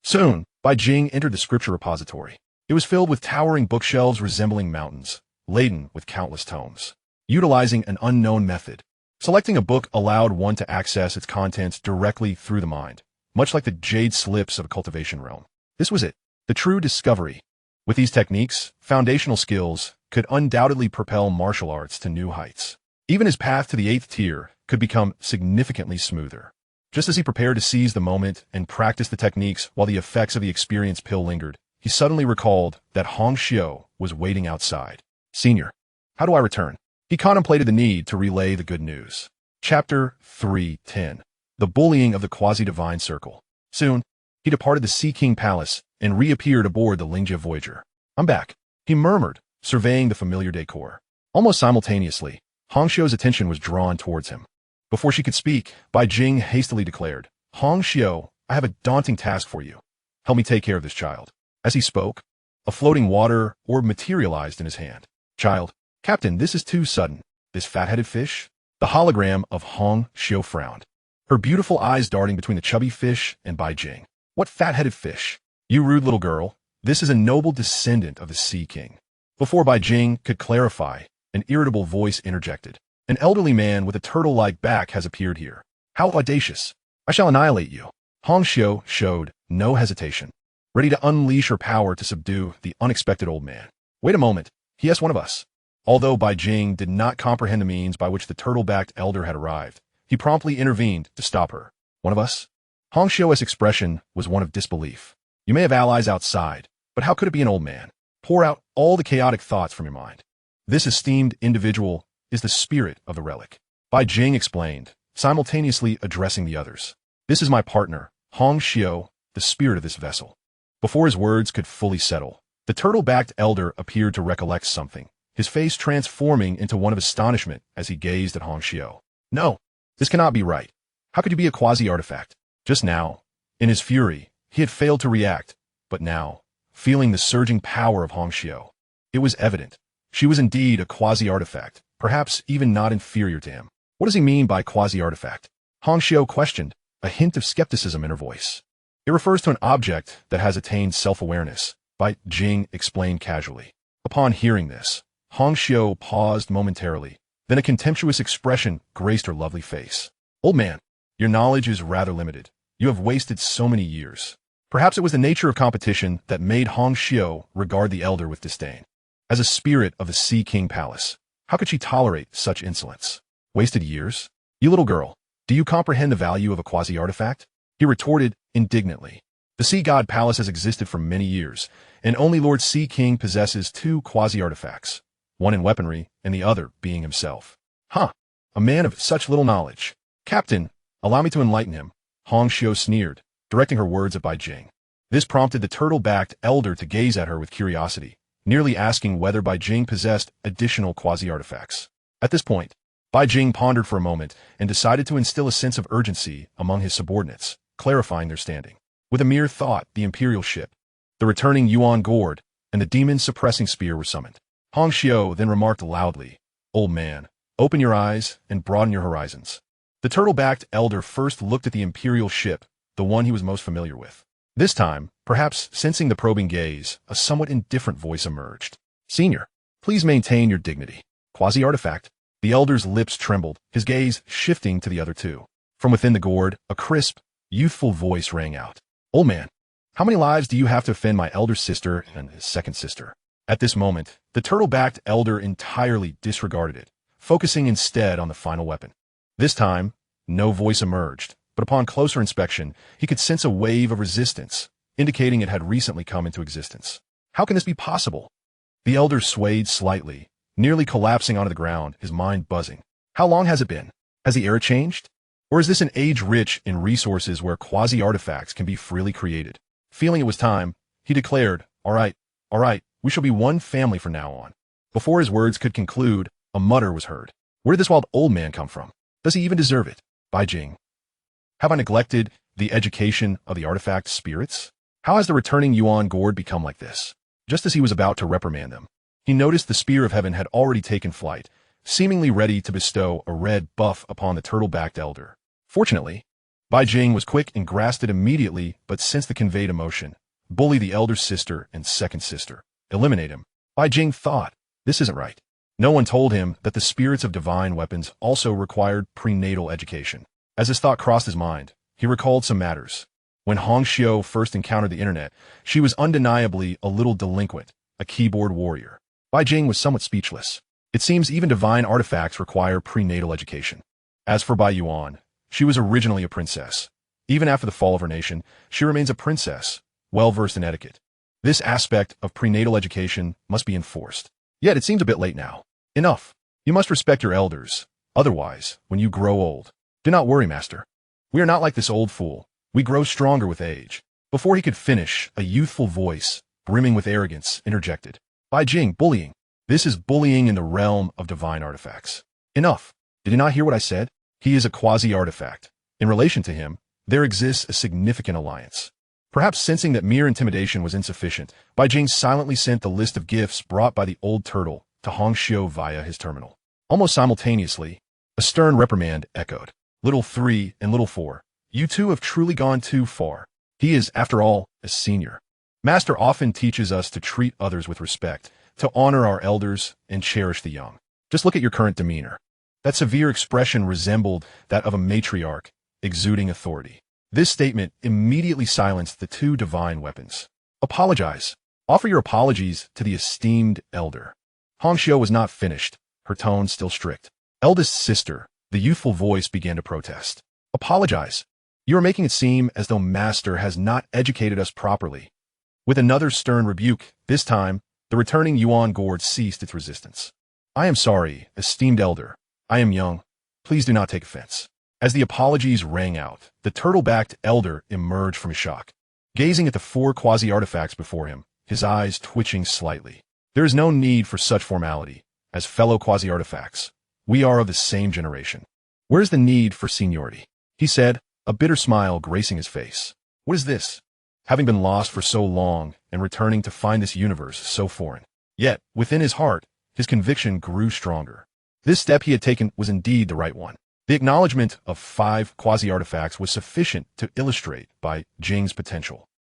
Soon, Bai Jing entered the scripture repository. It was filled with towering bookshelves resembling mountains, laden with countless tomes. Utilizing an unknown method, selecting a book allowed one to access its contents directly through the mind, much like the jade slips of a cultivation realm. This was it, the true discovery. With these techniques, foundational skills could undoubtedly propel martial arts to new heights. Even his path to the 8th tier could become significantly smoother. Just as he prepared to seize the moment and practice the techniques while the effects of the experience pill lingered, he suddenly recalled that Hong Xiu was waiting outside. Senior, how do I return? He contemplated the need to relay the good news. Chapter 3:10. The Bullying of the Quasi-Divine Circle. Soon, he departed the Sea King Palace and reappeared aboard the Lingjia Voyager. I'm back, he murmured, surveying the familiar decor. Almost simultaneously, Hong Xiu's attention was drawn towards him. Before she could speak, Bai Jing hastily declared, Hong Xiu, I have a daunting task for you. Help me take care of this child. As he spoke, a floating water orb materialized in his hand. Child, Captain, this is too sudden. This fat-headed fish? The hologram of Hong Xiu frowned, her beautiful eyes darting between the chubby fish and Bai Jing. What fat-headed fish? You rude little girl. This is a noble descendant of the Sea King. Before Bai Jing could clarify, an irritable voice interjected. An elderly man with a turtle-like back has appeared here. How audacious! I shall annihilate you. Hong Xiu showed no hesitation, ready to unleash her power to subdue the unexpected old man. Wait a moment, he is one of us. Although Bai Jing did not comprehend the means by which the turtle-backed elder had arrived, he promptly intervened to stop her. One of us? Hong Xiu's expression was one of disbelief. You may have allies outside, but how could it be an old man? Pour out all the chaotic thoughts from your mind. This esteemed individual is the spirit of the relic. Bai Jing explained, simultaneously addressing the others. This is my partner, Hong Xiu, the spirit of this vessel. Before his words could fully settle, the turtle-backed elder appeared to recollect something, his face transforming into one of astonishment as he gazed at Hong Xiu. No, this cannot be right. How could you be a quasi-artifact? Just now, in his fury, he had failed to react, but now, feeling the surging power of Hong Xiu, it was evident. She was indeed a quasi-artifact, perhaps even not inferior to him. What does he mean by quasi-artifact? Hong Xiu questioned, a hint of skepticism in her voice. It refers to an object that has attained self-awareness, Bai Jing explained casually. Upon hearing this, Hong Xiu paused momentarily, then a contemptuous expression graced her lovely face. Old man, your knowledge is rather limited. You have wasted so many years. Perhaps it was the nature of competition that made Hong Xiu regard the elder with disdain. As a spirit of the Sea King Palace, how could she tolerate such insolence? Wasted years? You little girl, do you comprehend the value of a quasi-artifact? He retorted indignantly. The Sea God Palace has existed for many years, and only Lord Sea King possesses two quasi-artifacts, one in weaponry and the other being himself. Huh, a man of such little knowledge. Captain, allow me to enlighten him, Hong Xiu sneered, directing her words at Bai Jing. This prompted the turtle-backed elder to gaze at her with curiosity, nearly asking whether Bai Jing possessed additional quasi-artifacts. At this point, Bai Jing pondered for a moment and decided to instill a sense of urgency among his subordinates, clarifying their standing. With a mere thought, the Imperial ship, the returning Yuan gourd, and the demon-suppressing spear were summoned. Hong Xiu then remarked loudly, Old man, open your eyes and broaden your horizons. The turtle-backed elder first looked at the Imperial ship, the one he was most familiar with. This time, perhaps sensing the probing gaze, a somewhat indifferent voice emerged. Senior, please maintain your dignity. Quasi-artifact. The elder's lips trembled, his gaze shifting to the other two. From within the gourd, a crisp, youthful voice rang out. Old man, how many lives do you have to offend my elder sister and his second sister? At this moment, the turtle-backed elder entirely disregarded it, focusing instead on the final weapon. This time, no voice emerged, but upon closer inspection, he could sense a wave of resistance, indicating it had recently come into existence. How can this be possible? The elder swayed slightly, nearly collapsing onto the ground, his mind buzzing. How long has it been? Has the era changed? Or is this an age rich in resources where quasi-artifacts can be freely created? Feeling it was time, he declared, all right, we shall be one family from now on. Before his words could conclude, a mutter was heard. Where did this wild old man come from? Does he even deserve it? Bai Jing. Have I neglected the education of the artifact spirits? How has the returning Yuan gourd become like this? Just as he was about to reprimand them, he noticed the spear of heaven had already taken flight, seemingly ready to bestow a red buff upon the turtle-backed elder. Fortunately, Bai Jing was quick and grasped it immediately, but sensed the conveyed emotion. Bully the elder sister and second sister. Eliminate him. Bai Jing thought, this isn't right. No one told him that the spirits of divine weapons also required prenatal education. As his thought crossed his mind, he recalled some matters. When Hong Xiu first encountered the internet, she was undeniably a little delinquent, a keyboard warrior. Bai Jing was somewhat speechless. It seems even divine artifacts require prenatal education. As for Bai Yuan, she was originally a princess. Even after the fall of her nation, she remains a princess, well-versed in etiquette. This aspect of prenatal education must be enforced. Yet it seems a bit late now. Enough. You must respect your elders. Otherwise, when you grow old, do not worry, master. We are not like this old fool. We grow stronger with age. Before he could finish, a youthful voice, brimming with arrogance, interjected. Bai Jing, bullying. This is bullying in the realm of divine artifacts. Enough. Did you not hear what I said? He is a quasi-artifact. In relation to him, there exists a significant alliance. Perhaps sensing that mere intimidation was insufficient, Bai Jing silently sent the list of gifts brought by the old turtle to Hong Xiu via his terminal. Almost simultaneously, a stern reprimand echoed. Little 3 and Little 4, you two have truly gone too far. He is, after all, a senior. Master often teaches us to treat others with respect, to honor our elders, and cherish the young. Just look at your current demeanor. That severe expression resembled that of a matriarch, exuding authority. This statement immediately silenced the two divine weapons. Apologize. Offer your apologies to the esteemed elder. Hong Xiu was not finished, her tone still strict. Eldest sister, the youthful voice began to protest. Apologize. You are making it seem as though Master has not educated us properly. With another stern rebuke, this time, the returning Yuan gourd ceased its resistance. I am sorry, esteemed elder. I am young. Please do not take offense. As the apologies rang out, the turtle-backed elder emerged from his shock. Gazing at the 4 quasi-artifacts before him, his eyes twitching slightly. There is no need for such formality. As fellow quasi-artifacts, we are of the same generation. Where is the need for seniority? He said, a bitter smile gracing his face. What is this? Having been lost for so long and returning to find this universe so foreign. Yet, within his heart, his conviction grew stronger. This step he had taken was indeed the right one. The acknowledgement of 5 quasi-artifacts was sufficient to illustrate Bai Jing's potential.